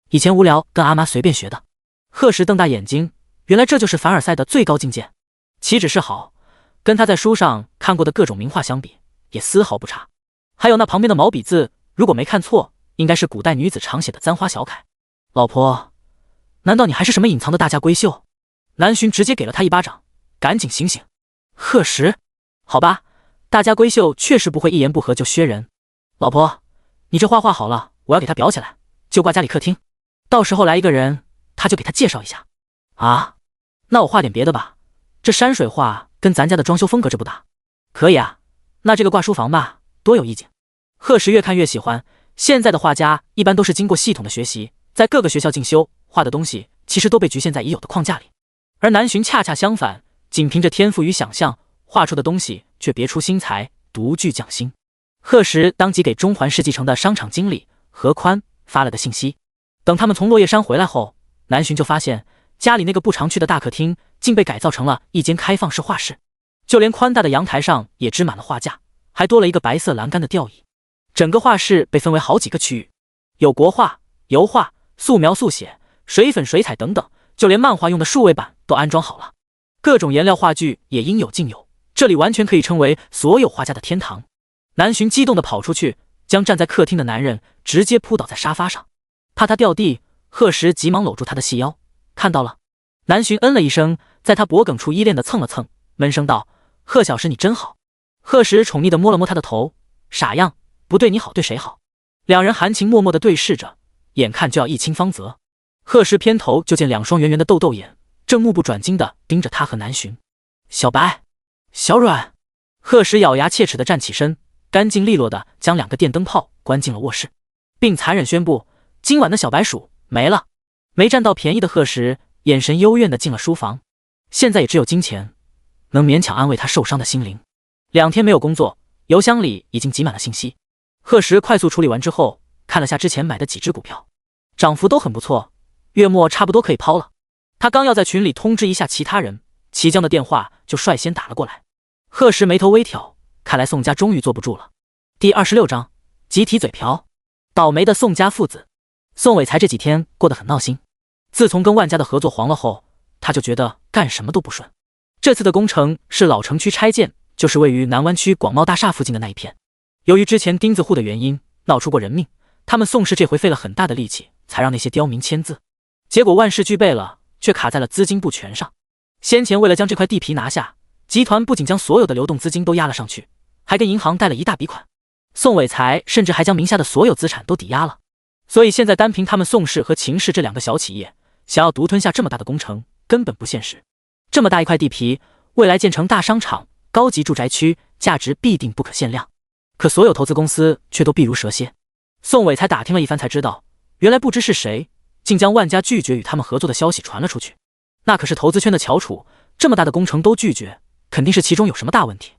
以前无聊跟阿妈随便学的。贺时瞪大眼睛，原来这就是凡尔赛的最高境界。岂止是好，跟他在书上看过的各种名画相比，也丝毫不差。还有那旁边的毛笔字，如果没看错，应该是古代女子常写的簪花小楷。老婆，难道你还是什么隐藏的大家闺秀？南洵直接给了他一巴掌，赶紧醒醒。贺时，好吧，大家闺秀确实不会一言不合就削人。老婆，你这画画好了，我要给他裱起来，就挂家里客厅，到时候来一个人，他就给他介绍一下。啊，那我画点别的吧，这山水画跟咱家的装修风格这不搭。可以啊，那这个挂书房吧，多有意境。贺时越看越喜欢，现在的画家一般都是经过系统的学习，在各个学校进修，画的东西其实都被局限在已有的框架里。而南洵恰恰相反，仅凭着天赋与想象，画出的东西却别出心裁，独具匠心。贺时当即给中环世纪城的商场经理何宽发了个信息。等他们从落叶山回来后，南洵就发现家里那个不常去的大客厅竟被改造成了一间开放式画室，就连宽大的阳台上也支满了画架，还多了一个白色栏杆的吊椅。整个画室被分为好几个区域，有国画、油画、素描、速写、水粉、水彩等等，就连漫画用的数位板都安装好了，各种颜料画具也应有尽有，这里完全可以称为所有画家的天堂。南洵激动地跑出去，将站在客厅的男人直接扑倒在沙发上，怕他掉地，贺时急忙搂住他的细腰。看到了。南洵嗯了一声，在他脖颈处依恋地蹭了蹭，闷声道：贺小师你真好。贺时宠溺地摸了摸他的头，傻样，不对你好对谁好？两人含情脉脉地对视着，眼看就要一亲芳泽。贺时偏头就见两双圆圆的豆豆眼正目不转睛地盯着他和南洵。小白，小软。贺时咬牙切齿地站起身，干净利落地将两个电灯泡关进了卧室，并残忍宣布今晚的小白鼠没了。没占到便宜的贺时眼神幽怨地进了书房。现在也只有金钱，能勉强安慰他受伤的心灵。2天没有工作，邮箱里已经挤满了信息。贺时快速处理完之后，看了下之前买的几只股票，涨幅都很不错，月末差不多可以抛了。他刚要在群里通知一下其他人，齐江的电话就率先打了过来。贺时眉头微挑，看来宋家终于坐不住了。第26章集体嘴瓢。倒霉的宋家父子。宋伟才这几天过得很闹心，自从跟万家的合作黄了后，他就觉得干什么都不顺。这次的工程是老城区拆建，就是位于南湾区广茂大厦附近的那一片。由于之前钉子户的原因闹出过人命，他们宋氏这回费了很大的力气，才让那些刁民签字。结果万事俱备了，却卡在了资金不全上。先前为了将这块地皮拿下，集团不仅将所有的流动资金都压了上去，还跟银行贷了一大笔款。宋伟才甚至还将名下的所有资产都抵押了。所以现在单凭他们宋氏和秦氏这2个小企业，想要独吞下这么大的工程，根本不现实。这么大一块地皮，未来建成大商场、高级住宅区，价值必定不可限量。可所有投资公司却都避如蛇蝎。宋伟才打听了一番才知道，原来不知是谁竟将万家拒绝与他们合作的消息传了出去。那可是投资圈的翘楚，这么大的工程都拒绝，肯定是其中有什么大问题。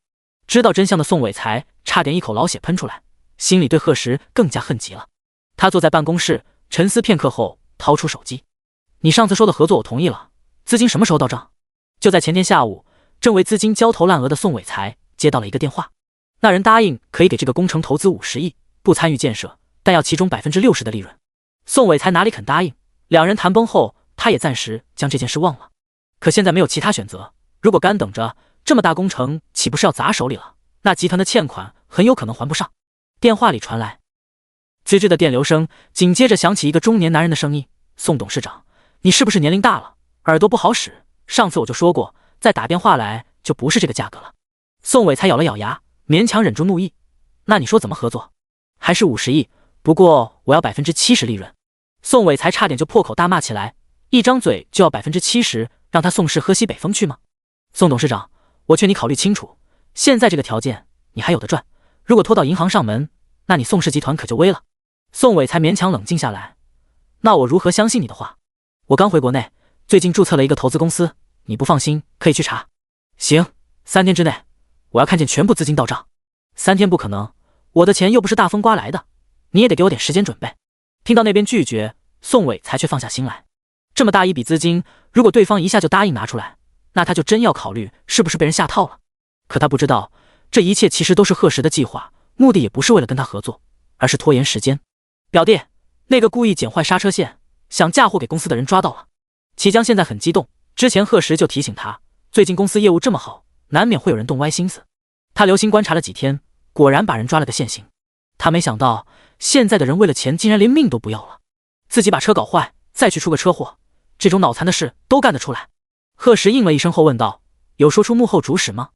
知道真相的宋伟才差点一口老血喷出来，心里对贺时更加恨极了。他坐在办公室沉思片刻后，掏出手机：“你上次说的合作我同意了，资金什么时候到账？”就在前天下午，正为资金焦头烂额的宋伟才接到了一个电话，那人答应可以给这个工程投资50亿，不参与建设，但要其中60%的利润。宋伟才哪里肯答应，2人谈崩后，他也暂时将这件事忘了。可现在没有其他选择，如果干等着，这么大工程岂不是要砸手里了？那集团的欠款很有可能还不上。电话里传来吱吱的电流声，紧接着响起一个中年男人的声音：“宋董事长，你是不是年龄大了，耳朵不好使？上次我就说过，再打电话来就不是这个价格了。”宋伟才咬了咬牙，勉强忍住怒意：“那你说怎么合作？还是50亿，不过我要70%利润。”宋伟才差点就破口大骂起来，一张嘴就要70%，让他宋氏喝西北风去吗？宋董事长，我劝你考虑清楚，现在这个条件你还有得赚，如果拖到银行上门，那你宋氏集团可就危了。宋伟才勉强冷静下来，那我如何相信你的话？我刚回国内，最近注册了一个投资公司，你不放心可以去查。行，3天之内我要看见全部资金到账。3天不可能，我的钱又不是大风刮来的，你也得给我点时间准备。听到那边拒绝，宋伟才却放下心来。这么大一笔资金，如果对方一下就答应拿出来，那他就真要考虑是不是被人下套了。可他不知道，这一切其实都是贺时的计划，目的也不是为了跟他合作，而是拖延时间。表弟，那个故意剪坏刹车线想嫁祸给公司的人抓到了。齐江现在很激动，之前贺时就提醒他，最近公司业务这么好，难免会有人动歪心思。他留心观察了几天，果然把人抓了个现行。他没想到现在的人为了钱竟然连命都不要了，自己把车搞坏再去出个车祸，这种脑残的事都干得出来。贺时应了一声后问道：“有说出幕后主使吗？”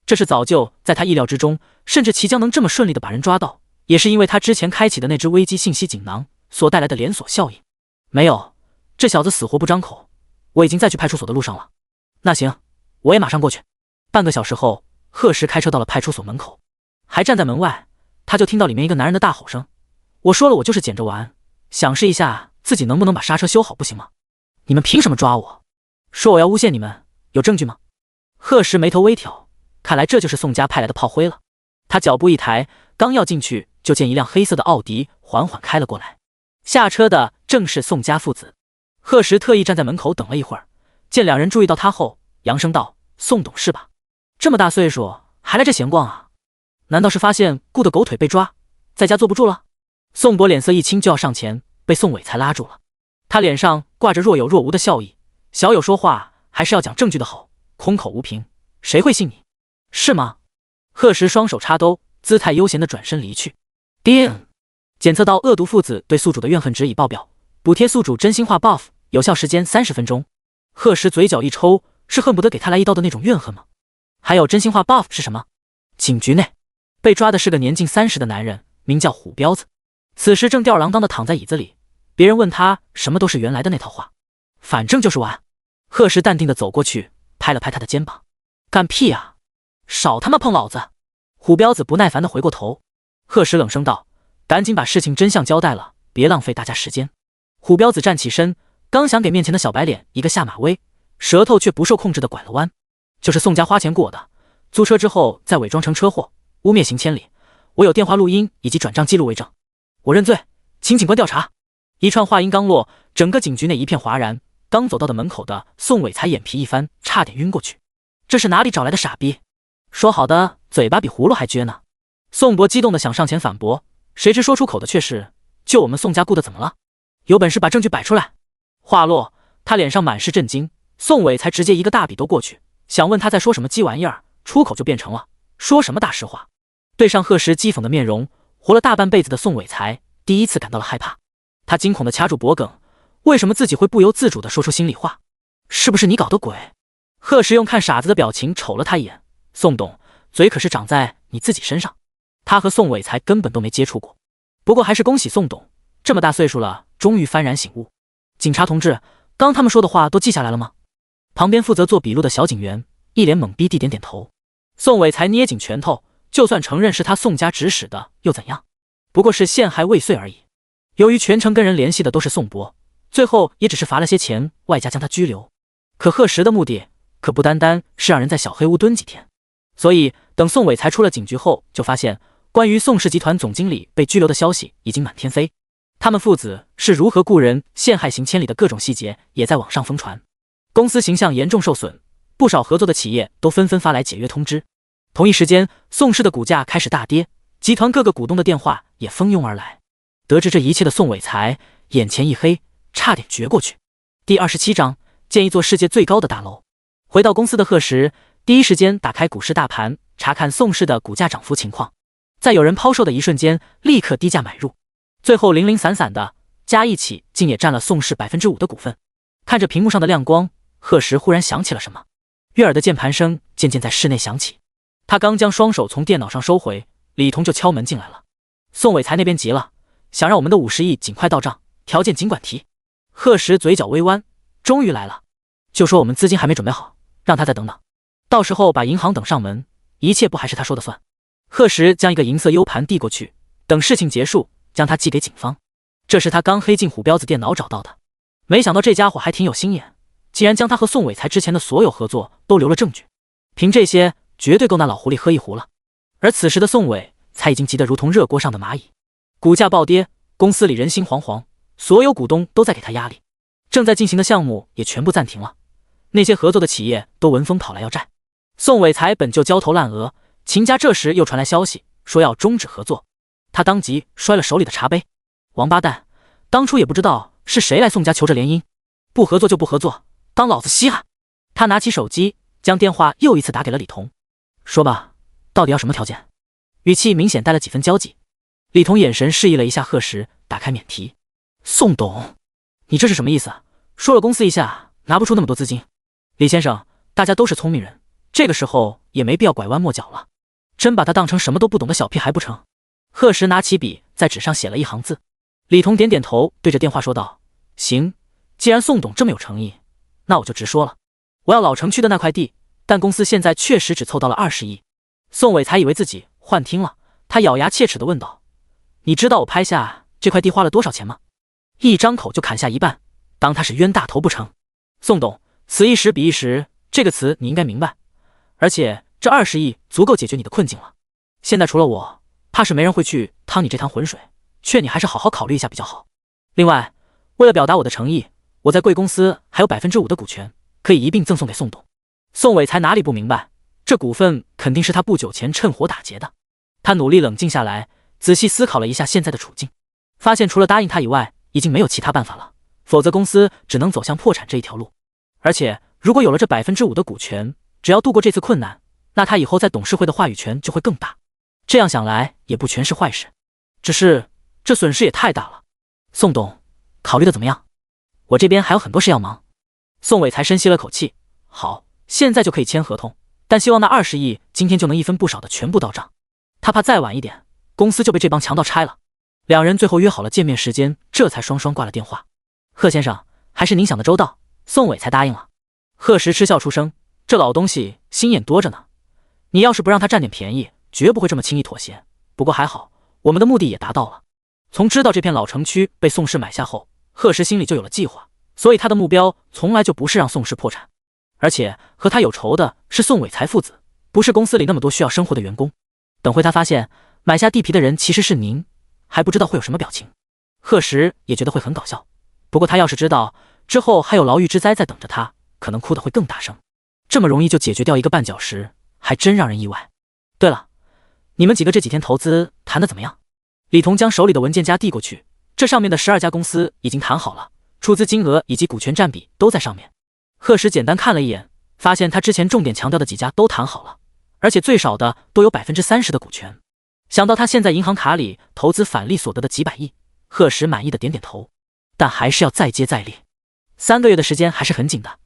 这是早就在他意料之中，甚至齐江能这么顺利的把人抓到，也是因为他之前开启的那只危机信息锦囊所带来的连锁效应。没有，这小子死活不张口，我已经在去派出所的路上了。那行，我也马上过去。半个小时后，贺时开车到了派出所门口，还站在门外，他就听到里面一个男人的大吼声：“我说了，我就是捡着玩，想试一下自己能不能把刹车修好，不行吗？你们凭什么抓我？说我要诬陷你们，有证据吗？”贺时眉头微挑，看来这就是宋家派来的炮灰了。他脚步一抬，刚要进去，就见一辆黑色的奥迪缓缓开了过来，下车的正是宋家父子。贺时特意站在门口等了一会儿，见2人注意到他后，扬声道：“宋董是吧？这么大岁数还来这闲逛啊？难道是发现顾的狗腿被抓，在家坐不住了？”宋博脸色一青就要上前，被宋伟才拉住了。他脸上挂着若有若无的笑意，小友说话还是要讲证据的好，空口无凭，谁会信你？是吗？贺时双手插兜，姿态悠闲的转身离去。叮！检测到恶毒父子对宿主的怨恨值已爆表，补贴宿主真心话 buff， 有效时间30分钟。贺时嘴角一抽，是恨不得给他来一刀的那种怨恨吗？还有真心话 buff 是什么？警局内被抓的是个年近30的男人，名叫虎彪子，此时正吊儿郎当的躺在椅子里。别人问他，什么都是原来的那套话，反正就是玩。贺时淡定的走过去，拍了拍他的肩膀：“干屁啊！少他妈碰老子！”虎彪子不耐烦的回过头。贺时冷声道：“赶紧把事情真相交代了，别浪费大家时间。”虎彪子站起身，刚想给面前的小白脸一个下马威，舌头却不受控制的拐了弯。就是宋家花钱雇我的，租车之后再伪装成车祸，污蔑行千里。我有电话录音以及转账记录为证，我认罪，请警官调查。一串话音刚落，整个警局内一片哗然。刚走到的门口的宋伟才眼皮一翻，差点晕过去。这是哪里找来的傻逼？说好的嘴巴比葫芦还撅呢？宋博激动的想上前反驳，谁知说出口的却是：就我们宋家雇的怎么了？有本事把证据摆出来。话落，他脸上满是震惊。宋伟才直接一个大笔兜过去，想问他在说什么鸡玩意儿，出口就变成了说什么大实话。对上贺时讥讽的面容，活了大半辈子的宋伟才第一次感到了害怕。他惊恐地掐住脖颈，为什么自己会不由自主地说出心里话？是不是你搞的鬼？贺时用看傻子的表情瞅了他一眼。宋董，嘴可是长在你自己身上。他和宋伟才根本都没接触过，不过还是恭喜宋董，这么大岁数了，终于幡然醒悟。警察同志，刚他们说的话都记下来了吗？旁边负责做笔录的小警员一脸懵逼地点点头。宋伟才捏紧拳头，就算承认是他宋家指使的又怎样？不过是陷害未遂而已。由于全程跟人联系的都是宋博，最后也只是罚了些钱，外加将他拘留。可贺时的目的可不单单是让人在小黑屋蹲几天，所以等宋伟才出了警局后，就发现关于宋氏集团总经理被拘留的消息已经满天飞。他们父子是如何雇人陷害行千里的各种细节也在网上疯传，公司形象严重受损，不少合作的企业都纷纷发来解约通知。同一时间，宋氏的股价开始大跌，集团各个股东的电话也蜂拥而来。得知这一切的宋伟才眼前一黑，差点绝过去。第27章，建一座世界最高的大楼。回到公司的贺时第一时间打开股市大盘，查看宋氏的股价涨幅情况，在有人抛售的一瞬间立刻低价买入，最后零零散散的加一起竟也占了宋氏 5% 的股份。看着屏幕上的亮光，贺时忽然想起了什么，悦耳的键盘声渐渐在室内响起。他刚将双手从电脑上收回，李彤就敲门进来了。宋伟才那边急了，想让我们的50亿尽快到账，条件尽管提。贺时嘴角微弯，终于来了，就说我们资金还没准备好，让他再等等，到时候把银行等上门，一切不还是他说的算。贺时将一个银色 U 盘递过去，等事情结束将它寄给警方。这是他刚黑进虎彪子电脑找到的，没想到这家伙还挺有心眼，竟然将他和宋伟才之前的所有合作都留了证据，凭这些绝对够那老狐狸喝一壶了。而此时的宋伟才已经急得如同热锅上的蚂蚁，股价暴跌，公司里人心惶惶，所有股东都在给他压力，正在进行的项目也全部暂停了，那些合作的企业都闻风跑来要债。宋伟才本就焦头烂额，秦家这时又传来消息说要终止合作，他当即摔了手里的茶杯。王八蛋，当初也不知道是谁来宋家求着联姻，不合作就不合作，当老子稀罕。他拿起手机，将电话又一次打给了李彤。说吧，到底要什么条件？语气明显带了几分焦急。李彤眼神示意了一下贺时，打开免提。宋董，你这是什么意思？说了公司一下拿不出那么多资金。李先生，大家都是聪明人，这个时候也没必要拐弯抹角了，真把他当成什么都不懂的小屁孩不成？贺时拿起笔在纸上写了一行字。李彤点点头，对着电话说道：行，既然宋董这么有诚意，那我就直说了，我要老城区的那块地，但公司现在确实只凑到了20亿。宋伟才以为自己幻听了，他咬牙切齿地问道：你知道我拍下这块地花了多少钱吗？一张口就砍下一半，当他是冤大头不成？宋董，此一时彼一时，这个词你应该明白，而且这20亿足够解决你的困境了。现在除了我，怕是没人会去趟你这滩浑水，劝你还是好好考虑一下比较好。另外，为了表达我的诚意，我在贵公司还有 5% 的股权，可以一并赠送给宋董。宋伟才哪里不明白，这股份肯定是他不久前趁火打劫的。他努力冷静下来，仔细思考了一下现在的处境，发现除了答应他以外，已经没有其他办法了，否则公司只能走向破产这一条路。而且如果有了这 5% 的股权，只要度过这次困难，那他以后在董事会的话语权就会更大。这样想来也不全是坏事，只是这损失也太大了。宋董，考虑的怎么样？我这边还有很多事要忙。宋伟才深吸了口气，好，现在就可以签合同，但希望那20亿今天就能一分不少的全部到账。他怕再晚一点，公司就被这帮强盗拆了。两人最后约好了见面时间，这才双双挂了电话。贺先生，还是您想的周到。宋伟才答应了。贺时嗤笑出声，这老东西心眼多着呢，你要是不让他占点便宜，绝不会这么轻易妥协。不过还好，我们的目的也达到了。从知道这片老城区被宋氏买下后，贺时心里就有了计划，所以他的目标从来就不是让宋氏破产。而且和他有仇的是宋伟才父子，不是公司里那么多需要生活的员工。等会他发现买下地皮的人其实是您，还不知道会有什么表情。贺石也觉得会很搞笑，不过他要是知道之后还有牢狱之灾在等着他，可能哭得会更大声。这么容易就解决掉一个绊脚石，还真让人意外。对了，你们几个这几天投资谈得怎么样？李彤将手里的文件夹递过去，这上面的12家公司已经谈好了，出资金额以及股权占比都在上面。贺石简单看了一眼，发现他之前重点强调的几家都谈好了，而且最少的都有 30% 的股权。想到他现在银行卡里投资返利所得的几百亿，贺石满意的点点头，但还是要再接再厉。3个月的时间还是很紧的，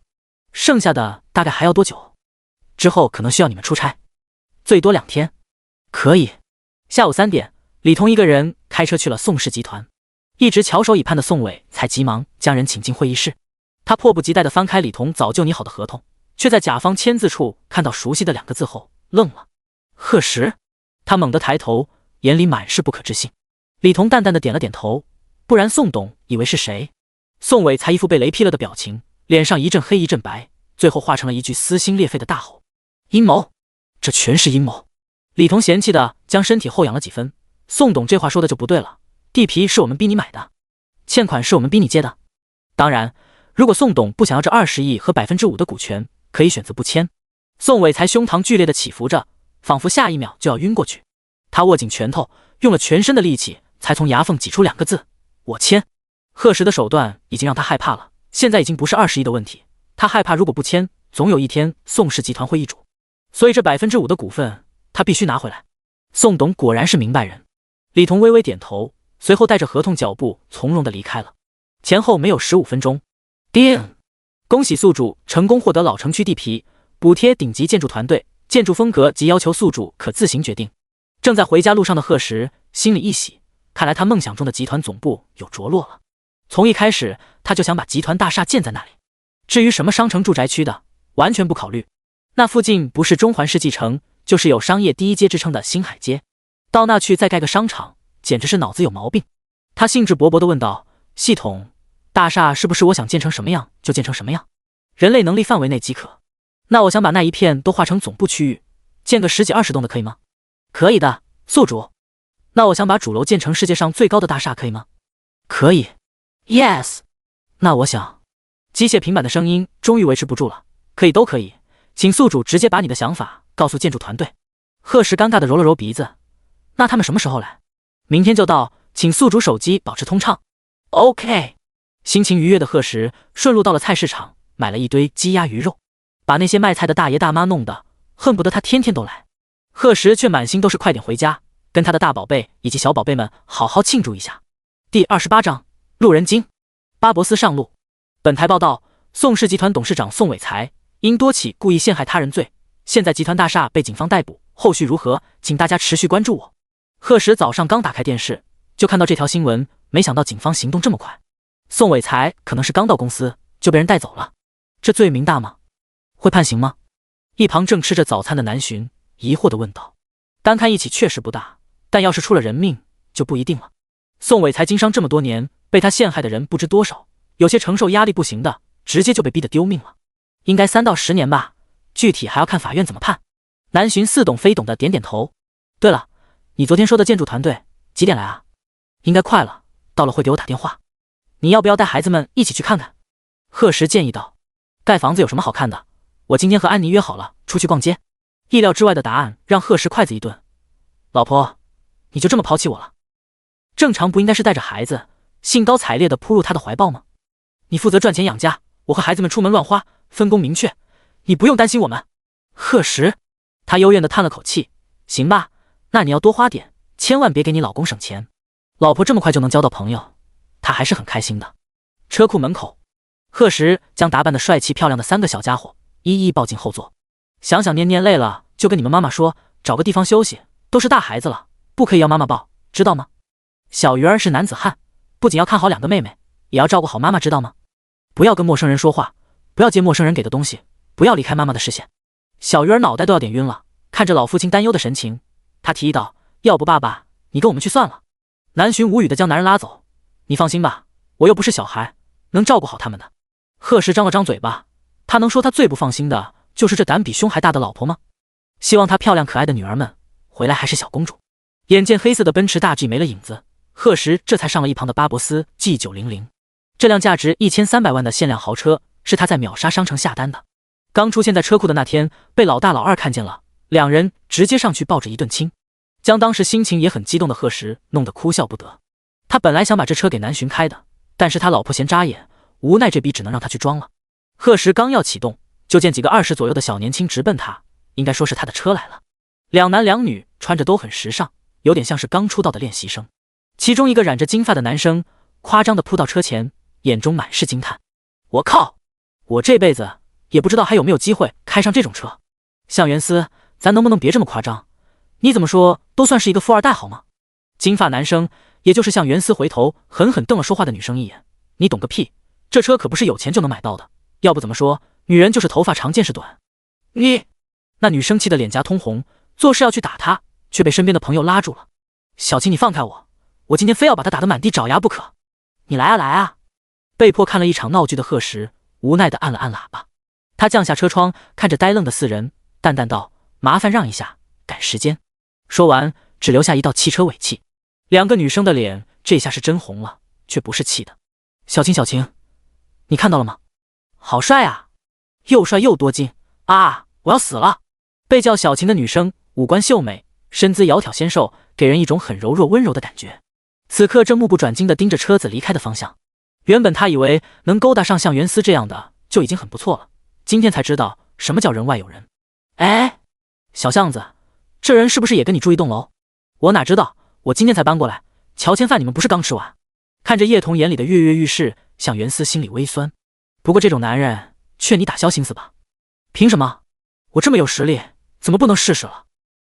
剩下的大概还要多久？之后可能需要你们出差，最多2天。可以。下午3点，李彤一个人开车去了宋氏集团。一直翘首以盼的宋伟才急忙将人请进会议室。他迫不及待地翻开李彤早就拟好的合同，却在甲方签字处看到熟悉的2个字后愣了。贺石。他猛地抬头，眼里满是不可置信。李彤淡淡的点了点头，不然宋董以为是谁？宋伟才一副被雷劈了的表情，脸上一阵黑一阵白，最后化成了一句撕心裂肺的大吼：阴谋！这全是阴谋！李彤嫌弃的将身体后仰了几分，宋董这话说的就不对了，地皮是我们逼你买的，欠款是我们逼你借的。当然，如果宋董不想要这20亿和 5% 的股权，可以选择不签。宋伟才胸膛剧烈的起伏着，仿佛下一秒就要晕过去。他握紧拳头，用了全身的力气，才从牙缝挤出2个字：我签。贺石的手段已经让他害怕了，现在已经不是20亿的问题，他害怕如果不签，总有一天宋氏集团会易主，所以这 5% 的股份他必须拿回来。宋董果然是明白人。李彤微微点头，随后带着合同脚步从容地离开了。前后没有15分钟，叮！恭喜宿主成功获得老城区地皮，补贴顶级建筑团队，建筑风格及要求宿主可自行决定。正在回家路上的贺石心里一喜，看来他梦想中的集团总部有着落了。从一开始他就想把集团大厦建在那里，至于什么商城住宅区的，完全不考虑。那附近不是中环世纪城，就是有商业第一街之称的星海街，到那去再盖个商场，简直是脑子有毛病。他兴致勃勃地问道：系统，大厦是不是我想建成什么样就建成什么样？人类能力范围内即可。那我想把那一片都划成总部区域，建个10几20栋的可以吗？可以的，宿主。那我想把主楼建成世界上最高的大厦可以吗？可以。Yes。那我想……机械平板的声音终于维持不住了，可以都可以，请宿主直接把你的想法告诉建筑团队。贺石尴尬地揉了揉鼻子，那他们什么时候来？明天就到，请宿主手机保持通畅。OK。心情愉悦的贺石顺路到了菜市场，买了一堆鸡鸭鱼肉，把那些卖菜的大爷大妈弄得恨不得他天天都来。贺石却满心都是快点回家，跟他的大宝贝以及小宝贝们好好庆祝一下。第28章路人精。巴博斯上路。本台报道，宋氏集团董事长宋伟才因多起故意陷害他人罪，现在集团大厦被警方逮捕，后续如何，请大家持续关注我。贺石早上刚打开电视，就看到这条新闻，没想到警方行动这么快。宋伟才可能是刚到公司就被人带走了，这罪名大吗？会判刑吗？一旁正吃着早餐的南巡疑惑地问道。单看一起确实不大，但要是出了人命就不一定了。宋伟才经商这么多年，被他陷害的人不知多少，有些承受压力不行的，直接就被逼得丢命了。应该3到10年吧，具体还要看法院怎么判。南巡似懂非懂的点点头。对了，你昨天说的建筑团队几点来啊？应该快了，到了会给我打电话。你要不要带孩子们一起去看看？贺石建议道。盖房子有什么好看的？我今天和安妮约好了出去逛街。意料之外的答案让贺石筷子一顿。老婆，你就这么抛弃我了？正常不应该是带着孩子兴高采烈地扑入他的怀抱吗？你负责赚钱养家，我和孩子们出门乱花，分工明确，你不用担心我们。贺石，他幽怨地叹了口气。行吧，那你要多花点，千万别给你老公省钱。老婆这么快就能交到朋友，他还是很开心的。车库门口，贺石将打扮得帅气漂亮的3个小家伙一一抱进后座。想想念念累了就跟你们妈妈说，找个地方休息，都是大孩子了，不可以要妈妈抱，知道吗？小鱼儿是男子汉，不仅要看好2个妹妹，也要照顾好妈妈，知道吗？不要跟陌生人说话，不要接陌生人给的东西，不要离开妈妈的视线。小鱼儿脑袋都要点晕了，看着老父亲担忧的神情，他提议道：要不爸爸你跟我们去算了。南巡无语地将男人拉走。你放心吧，我又不是小孩，能照顾好他们的。贺石张了张嘴巴，他能说他最不放心的就是这胆比胸还大的老婆吗？希望他漂亮可爱的女儿们回来还是小公主。眼见黑色的奔驰大 G 没了影子，贺时这才上了一旁的巴博斯 G900。这辆价值1300万的限量豪车是他在秒杀商城下单的。刚出现在车库的那天，被老大老二看见了，两人直接上去抱着一顿亲，将当时心情也很激动的贺时弄得哭笑不得。他本来想把这车给南巡开的，但是他老婆嫌扎眼，无奈这笔只能让他去装了。贺时刚要启动，就见几个20左右的小年轻直奔他，应该说是他的车来了。两男两女穿着都很时尚，有点像是刚出道的练习生。其中一个染着金发的男生夸张地扑到车前，眼中满是惊叹：我靠，我这辈子也不知道还有没有机会开上这种车。向元司，咱能不能别这么夸张？你怎么说都算是一个富二代好吗？金发男生，也就是向元司回头狠狠瞪了说话的女生一眼：你懂个屁，这车可不是有钱就能买到的，要不怎么说女人就是头发长见识短。你……那女生气得脸颊通红，做事要去打他，却被身边的朋友拉住了。小青，你放开我，我今天非要把他打得满地找牙不可。你来啊来啊！被迫看了一场闹剧的贺时无奈地按了按喇叭。他降下车窗，看着呆愣的四人，淡淡道：麻烦让一下，赶时间。说完只留下一道汽车尾气。两个女生的脸这下是真红了，却不是气的。小青小青，你看到了吗？好帅啊，又帅又多金啊，我要死了。被叫小晴的女生五官秀美，身姿窈窕纤瘦，给人一种很柔弱温柔的感觉。此刻正目不转睛地盯着车子离开的方向。原本他以为能勾搭上向元司这样的就已经很不错了，今天才知道什么叫人外有人。哎，小巷子，这人是不是也跟你住一栋楼？我哪知道，我今天才搬过来，乔迁饭你们不是刚吃完？看着叶童眼里的跃跃欲试，向元司心里微酸。不过这种男人，劝你打消心思吧。凭什么？我这么有实力，怎么不能试试了？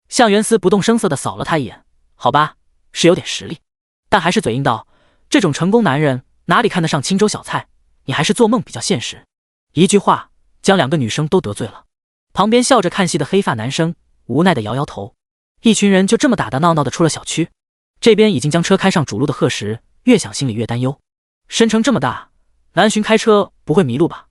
向元司不动声色地扫了他一眼。好吧，是有点实力，但还是嘴硬道：这种成功男人哪里看得上清粥小菜？你还是做梦比较现实。一句话将两个女生都得罪了。旁边笑着看戏的黑发男生无奈地摇摇头。一群人就这么打打闹闹地出了小区。这边已经将车开上主路的贺时越想心里越担忧。申城这么大，南巡开车不会迷路吧？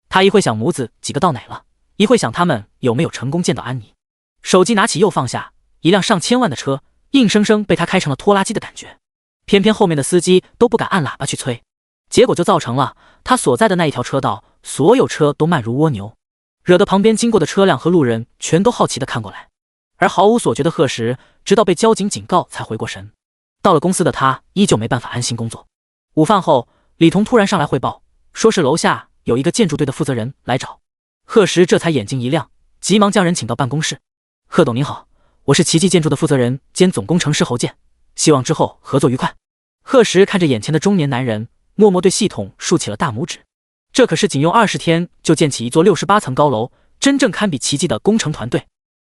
他一会想母子几个到哪了，一会想他们有没有成功见到安妮。手机拿起又放下，一辆上千万的车硬生生被他开成了拖拉机的感觉。偏偏后面的司机都不敢按喇叭去催，结果就造成了他所在的那一条车道所有车都慢如蜗牛，惹得旁边经过的车辆和路人全都好奇地看过来。而毫无所觉的贺时直到被交警警告才回过神。到了公司的他依旧没办法安心工作。午饭后，李彤突然上来汇报，说是楼下有一个建筑队的负责人来找。贺时这才眼睛一亮，急忙将人请到办公室。贺董您好，我是奇迹建筑的负责人兼总工程师侯健，希望之后合作愉快。贺时看着眼前的中年男人，默默对系统竖起了大拇指。这可是仅用20天就建起一座68层高楼，真正堪比奇迹的工程团队。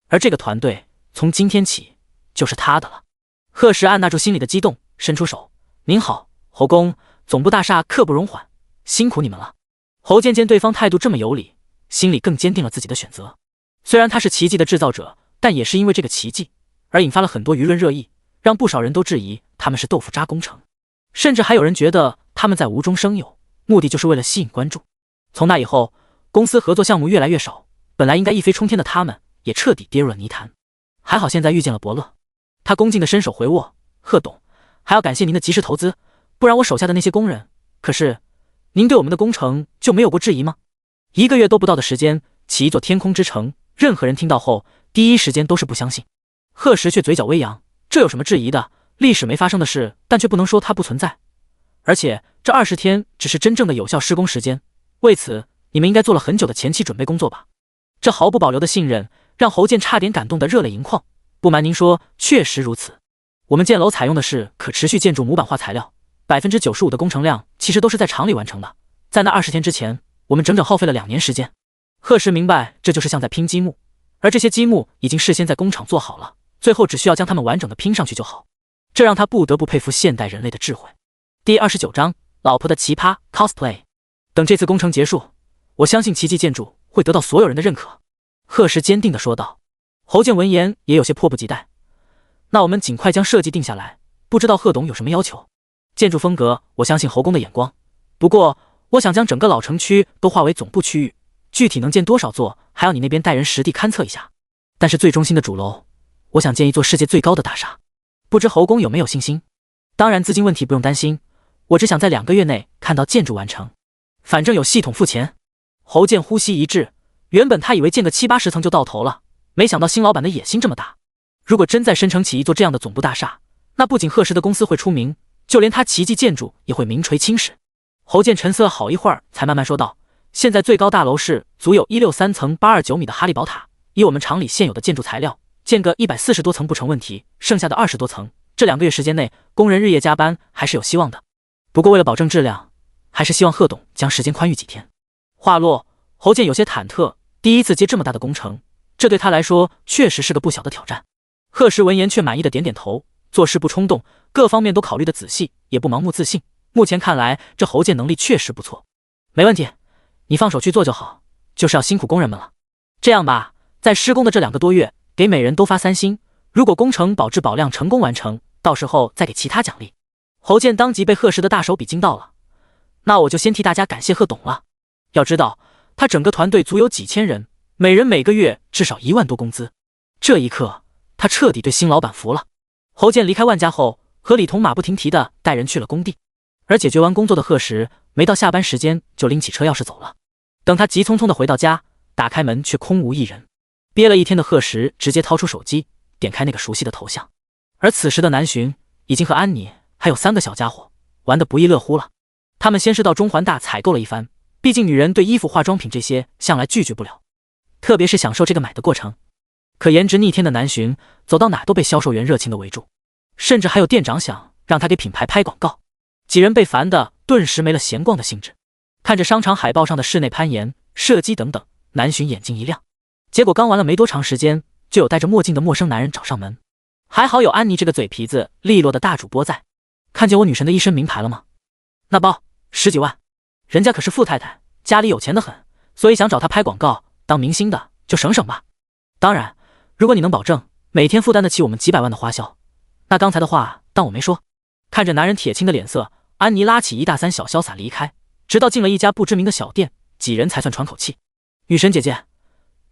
而这个团队从今天起就是他的了。贺时按捺住心里的激动，伸出手：您好，侯工，总部大厦刻不容缓，辛苦你们了。侯健见对方态度这么有礼，心里更坚定了自己的选择。虽然他是奇迹的制造者，但也是因为这个奇迹而引发了很多舆论热议，让不少人都质疑他们是豆腐渣工程，甚至还有人觉得他们在无中生有，目的就是为了吸引关注。从那以后，公司合作项目越来越少，本来应该一飞冲天的他们也彻底跌入了泥潭。还好现在遇见了伯乐，他恭敬地伸手回握：贺董，还要感谢您的及时投资，不然我手下的那些工人……可是您对我们的工程就没有过质疑吗？1个月都不到的时间起一座天空之城，任何人听到后第一时间都是不相信。贺时却嘴角微扬：这有什么质疑的？历史没发生的事，但却不能说它不存在。而且这20天只是真正的有效施工时间，为此你们应该做了很久的前期准备工作吧？这毫不保留的信任让侯健差点感动得热泪盈眶。不瞒您说，确实如此。我们建楼采用的是可持续建筑模板化材料，95%的工程量其实都是在厂里完成的。在那20天之前，我们整整耗费了2年时间。贺时明白这就是像在拼积木，而这些积木已经事先在工厂做好了，最后只需要将它们完整的拼上去就好。这让他不得不佩服现代人类的智慧。第29章，老婆的奇葩 cosplay。 等这次工程结束，我相信奇迹建筑会得到所有人的认可。贺时坚定地说道。侯健闻言也有些迫不及待。那我们尽快将设计定下来，不知道贺董有什么要求？建筑风格我相信侯工的眼光，不过我想将整个老城区都划为总部区域，具体能建多少座，还要你那边带人实地勘测一下。但是最中心的主楼，我想建一座世界最高的大厦，不知侯公有没有信心？当然，资金问题不用担心，我只想在2个月内看到建筑完成，反正有系统付钱。侯健呼吸一滞，原本他以为建个70-80层就到头了，没想到新老板的野心这么大。如果真在申城起一座这样的总部大厦，那不仅贺氏的公司会出名，就连他奇迹建筑也会名垂青史。侯健沉思了好一会儿，才慢慢说道：现在最高大楼是足有163层829米的哈利堡塔，以我们厂里现有的建筑材料，建个140多层不成问题，剩下的20多层，这2个月时间内，工人日夜加班还是有希望的。不过为了保证质量，还是希望贺董将时间宽裕几天。话落，侯健有些忐忑，第一次接这么大的工程，这对他来说确实是个不小的挑战。贺氏闻言却满意的点点头，做事不冲动，各方面都考虑的仔细，也不盲目自信。目前看来，这侯健能力确实不错。没问题，你放手去做就好，就是要辛苦工人们了。这样吧，在施工的这2个多月，给每人都发3星，如果工程保质保量成功完成，到时候再给其他奖励。侯健当即被贺氏的大手笔惊到了，那我就先替大家感谢贺董了。要知道，他整个团队足有几千人，每人每个月至少1万多工资。这一刻，他彻底对新老板服了。侯健离开万家后，和李彤马不停蹄地带人去了工地，而解决完工作的贺石没到下班时间就拎起车钥匙走了。等他急匆匆地回到家，打开门却空无一人。憋了一天的贺石直接掏出手机，点开那个熟悉的头像。而此时的南浔已经和安妮还有3个小家伙玩得不亦乐乎了。他们先是到中环大采购了一番，毕竟女人对衣服化妆品这些向来拒绝不了，特别是享受这个买的过程。可颜值逆天的南浔走到哪都被销售员热情地围住，甚至还有店长想让他给品牌拍广告。几人被烦的顿时没了闲逛的兴致，看着商场海报上的室内攀岩、射击等等，南浔眼睛一亮。结果刚玩了没多长时间，就有戴着墨镜的陌生男人找上门。还好有安妮这个嘴皮子利落的大主播在。看见我女神的一身名牌了吗？那包10几万，人家可是富太太，家里有钱的很，所以想找她拍广告当明星的就省省吧。当然，如果你能保证每天负担得起我们几百万的花销，那刚才的话当我没说。看着男人铁青的脸色，安妮拉起一大三小潇洒离开，直到进了一家不知名的小店，几人才算喘口气。女神姐姐，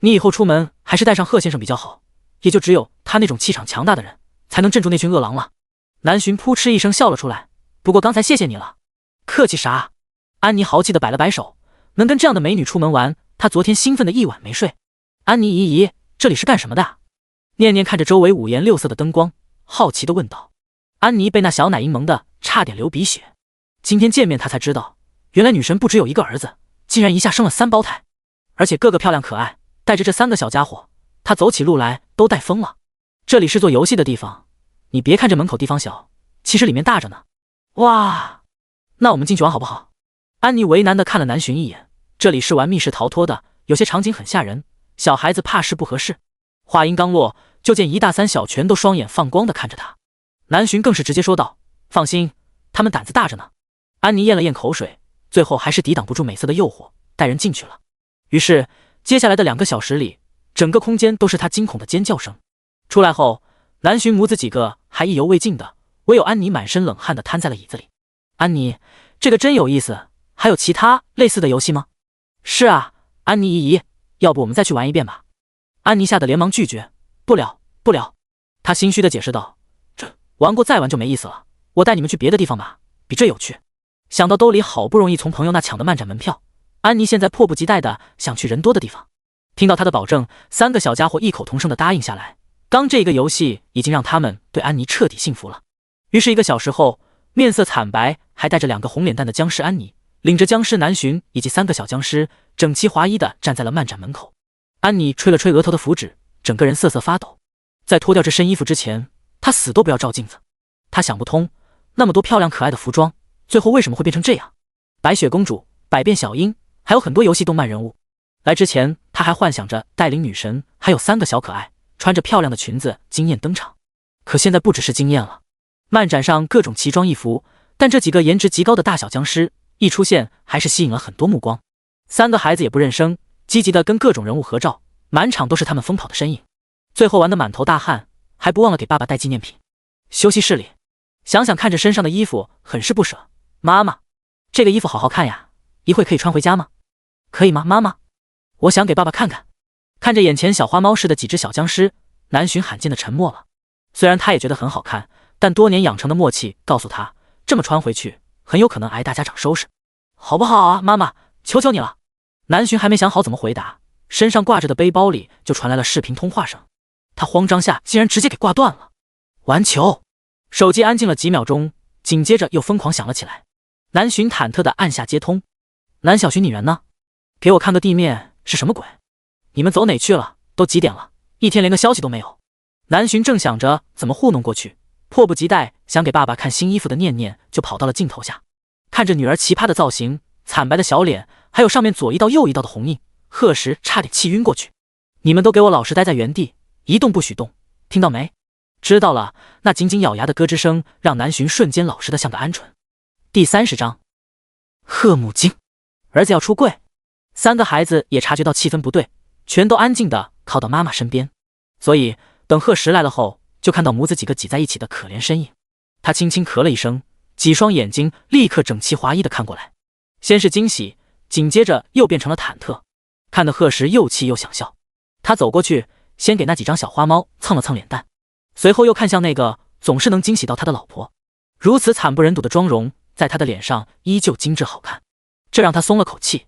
你以后出门还是带上贺先生比较好，也就只有他那种气场强大的人才能镇住那群恶狼了。南浔扑哧一声笑了出来，不过刚才谢谢你了。客气啥？安妮豪气的摆了摆手，能跟这样的美女出门玩，她昨天兴奋的一晚没睡。安妮姨姨，这里是干什么的？念念看着周围五颜六色的灯光，好奇的问道。安妮被那小奶音萌的差点流鼻血。今天见面她才知道，原来女神不只有一个儿子，竟然一下生了3胞胎，而且个个漂亮可爱，带着这3个小家伙，她走起路来都带疯了。这里是做游戏的地方，你别看这门口地方小，其实里面大着呢。哇，那我们进去玩好不好？安妮为难的看了南浔一眼，这里是玩密室逃脱的，有些场景很吓人，小孩子怕是不合适。话音刚落，就见一大三小全都双眼放光的看着他。南浔更是直接说道：放心，他们胆子大着呢。安妮咽了咽口水，最后还是抵挡不住美色的诱惑，带人进去了。于是接下来的2个小时里，整个空间都是他惊恐的尖叫声。出来后，南浔母子几个还意犹未尽的，唯有安妮满身冷汗的瘫在了椅子里。安妮，这个真有意思，还有其他类似的游戏吗？是啊，安妮姨姨，要不我们再去玩一遍吧。安妮吓得连忙拒绝，不了，她心虚的解释道，这玩过再玩就没意思了，我带你们去别的地方吧，比这有趣。想到兜里好不容易从朋友那抢的漫展门票，安妮现在迫不及待的想去人多的地方。听到他的保证，3个小家伙异口同声的答应下来。刚这个游戏已经让他们对安妮彻底信服了。于是1个小时后，面色惨白还带着2个红脸蛋的僵尸安妮，领着僵尸南浔以及3个小僵尸，整齐划一的站在了漫展门口。安妮吹了吹额头的符纸，整个人瑟瑟发抖。在脱掉这身衣服之前，她死都不要照镜子。她想不通，那么多漂亮可爱的服装，最后为什么会变成这样？白雪公主、百变小樱，还有很多游戏动漫人物。来之前，她还幻想着带领女神还有3个小可爱，穿着漂亮的裙子惊艳登场。可现在不只是惊艳了，漫展上各种奇装异服，但这几个颜值极高的大小僵尸一出现，还是吸引了很多目光。3个孩子也不认生，积极的跟各种人物合照，满场都是他们疯跑的身影。最后玩得满头大汗，还不忘了给爸爸带纪念品。休息室里，想想看着身上的衣服，很是不舍。妈妈，这个衣服好好看呀，一会可以穿回家吗？可以吗，妈妈？我想给爸爸看看。看着眼前小花猫似的几只小僵尸，南浔罕见的沉默了。虽然他也觉得很好看，但多年养成的默契告诉他，这么穿回去很有可能挨大家长收拾。好不好啊，妈妈，求求你了。南浔还没想好怎么回答，身上挂着的背包里就传来了视频通话声。他慌张下竟然直接给挂断了。玩球。手机安静了几秒钟，紧接着又疯狂响了起来。南浔忐忑地按下接通。南小浔，你人呢？给我看个地面是什么鬼？你们走哪去了？都几点了？一天连个消息都没有。南浔正想着怎么糊弄过去，迫不及待想给爸爸看新衣服的念念就跑到了镜头下。看着女儿奇葩的造型，惨白的小脸，还有上面左一道右一道的红印，贺时差点气晕过去。你们都给我老实待在原地，一动不许动，听到没？知道了。那紧紧咬牙的咯吱声让南浔瞬间老实的像个鹌鹑。第30章，贺母精，儿子要出柜。3个孩子也察觉到气氛不对，全都安静的靠到妈妈身边。所以等贺时来了后，就看到母子几个挤在一起的可怜身影。他轻轻咳了一声，几双眼睛立刻整齐划一的看过来，先是惊喜，紧接着又变成了忐忑，看得贺时又气又想笑。他走过去，先给那几张小花猫蹭了蹭脸蛋，随后又看向那个总是能惊喜到他的老婆。如此惨不忍睹的妆容，在他的脸上依旧精致好看，这让他松了口气，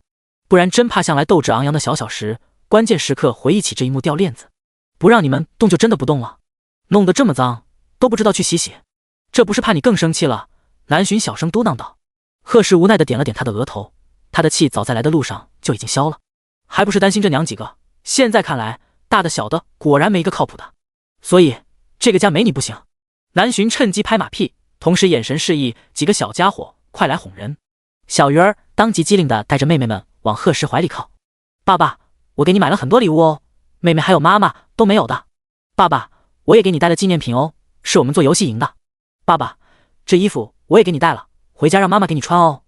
不然真怕向来斗志昂扬的小小时，关键时刻回忆起这一幕掉链子。不让你们动就真的不动了，弄得这么脏，都不知道去洗洗。这不是怕你更生气了？南浔小声嘟囔道。贺时无奈的点了点他的额头，他的气早在来的路上就已经消了，还不是担心这娘几个。现在看来，大的小的果然没一个靠谱的，所以这个家没你不行。南浔趁机拍马屁，同时眼神示意几个小家伙快来哄人。小鱼儿当即机灵的带着妹妹们往贺时怀里靠。爸爸，我给你买了很多礼物哦，妹妹还有妈妈都没有的。爸爸，我也给你带了纪念品哦，是我们做游戏赢的。爸爸，这衣服我也给你带了，回家让妈妈给你穿哦。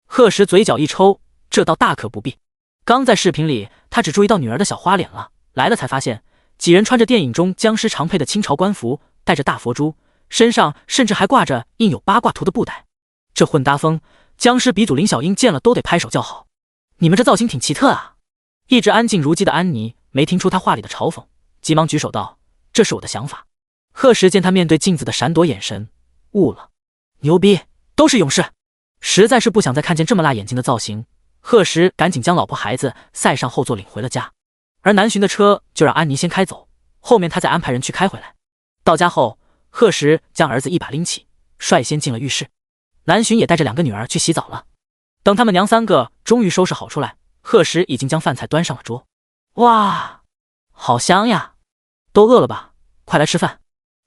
贺时嘴角一抽，这倒大可不必。刚在视频里他只注意到女儿的小花脸了，来了才发现几人穿着电影中僵尸常配的清朝官服，戴着大佛珠，身上甚至还挂着印有八卦图的布袋。这混搭风，僵尸鼻祖林小英见了都得拍手叫好。你们这造型挺奇特啊。一直安静如鸡的安妮没听出他话里的嘲讽，急忙举手道，这是我的想法。贺时见他面对镜子的闪躲眼神，悟了，牛逼，都是勇士。实在是不想再看见这么辣眼睛的造型，贺时赶紧将老婆孩子塞上后座领回了家。而南浔的车就让安妮先开走，后面他再安排人去开回来。到家后，贺时将儿子一把拎起，率先进了浴室。南浔也带着2个女儿去洗澡了。等他们娘3个终于收拾好出来，贺时已经将饭菜端上了桌。哇，好香呀！都饿了吧？快来吃饭。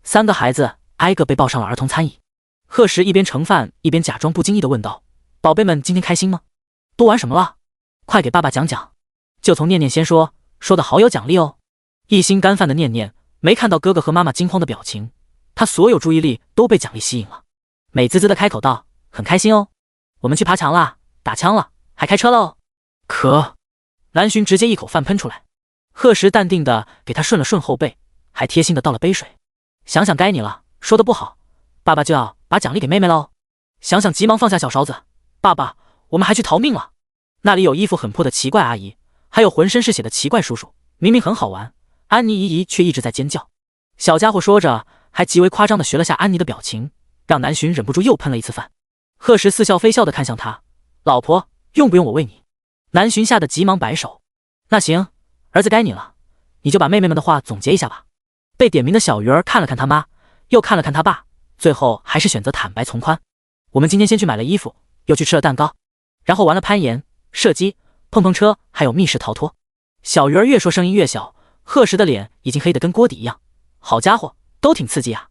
3个孩子挨个被抱上了儿童餐椅。贺时一边盛饭一边假装不经意地问道：“宝贝们今天开心吗？都玩什么了？快给爸爸讲讲。”就从念念先说，说的好有奖励哦。一心干饭的念念没看到哥哥和妈妈惊慌的表情，他所有注意力都被奖励吸引了，美滋滋的开口道：“很开心哦，我们去爬墙啦，打枪了，还开车了哦。”可南浔直接一口饭喷出来。贺时淡定的给他顺了顺后背，还贴心的倒了杯水。想想该你了，说的不好，爸爸就要把奖励给妹妹喽。想想急忙放下小勺子，爸爸，我们还去逃命了。那里有衣服很破的奇怪阿姨，还有浑身是血的奇怪叔叔，明明很好玩，安妮姨姨却一直在尖叫。小家伙说着，还极为夸张的学了下安妮的表情，让南浔忍不住又喷了一次饭。贺时似笑非笑的看向他，老婆，用不用我喂你？南浔吓得急忙摆手。那行，儿子该你了，你就把妹妹们的话总结一下吧。被点名的小鱼儿看了看他妈，又看了看他爸，最后还是选择坦白从宽。我们今天先去买了衣服，又去吃了蛋糕，然后玩了攀岩、射击、碰碰车，还有密室逃脱。小鱼儿越说声音越小，贺时的脸已经黑得跟锅底一样。好家伙，都挺刺激啊！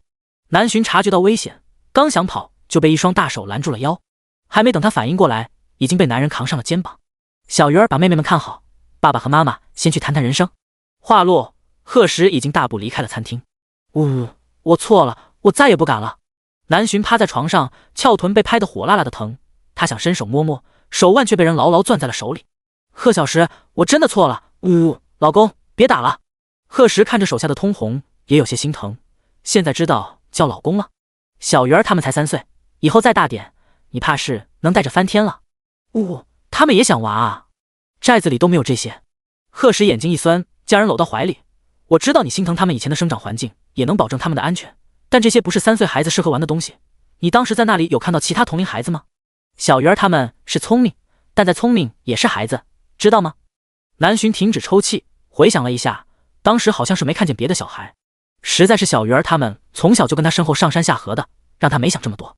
南浔察觉到危险，刚想跑就被一双大手拦住了腰，还没等他反应过来，已经被男人扛上了肩膀。小鱼儿把妹妹们看好，爸爸和妈妈先去谈谈人生。话落，贺时已经大步离开了餐厅。我错了，我再也不敢了。南浔趴在床上，翘臀被拍得火辣辣的疼，他想伸手摸摸，手腕却被人牢牢攥在了手里。贺小时，我真的错了。老公，别打了。贺时看着手下的通红，也有些心疼。现在知道叫老公了。小鱼儿他们才3岁，以后再大点，你怕是能带着翻天了。他们也想娃啊？寨子里都没有这些。贺时眼睛一酸，将人搂到怀里。我知道你心疼他们以前的生长环境，也能保证他们的安全，但这些不是3岁孩子适合玩的东西。你当时在那里有看到其他同龄孩子吗？小鱼儿他们是聪明，但再聪明也是孩子，知道吗？南浔停止抽泣，回想了一下，当时好像是没看见别的小孩，实在是小鱼儿他们从小就跟他身后上山下河的，让他没想这么多。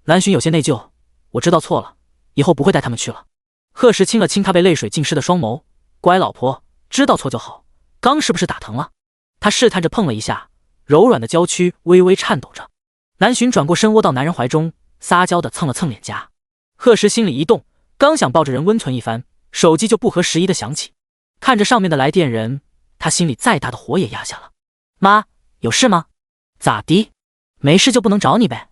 南浔有些内疚，我知道错了，以后不会带他们去了。贺时亲了亲他被泪水浸湿的双眸，乖老婆，知道错就好。刚是不是打疼了？他试探着碰了一下，柔软的娇躯微微颤抖着。南浔转过身窝到男人怀中，撒娇的蹭了蹭脸颊。贺时心里一动，刚想抱着人温存一番，手机就不合时宜的响起。看着上面的来电人，他心里再大的火也压下了。妈，有事吗？咋的？没事就不能找你呗。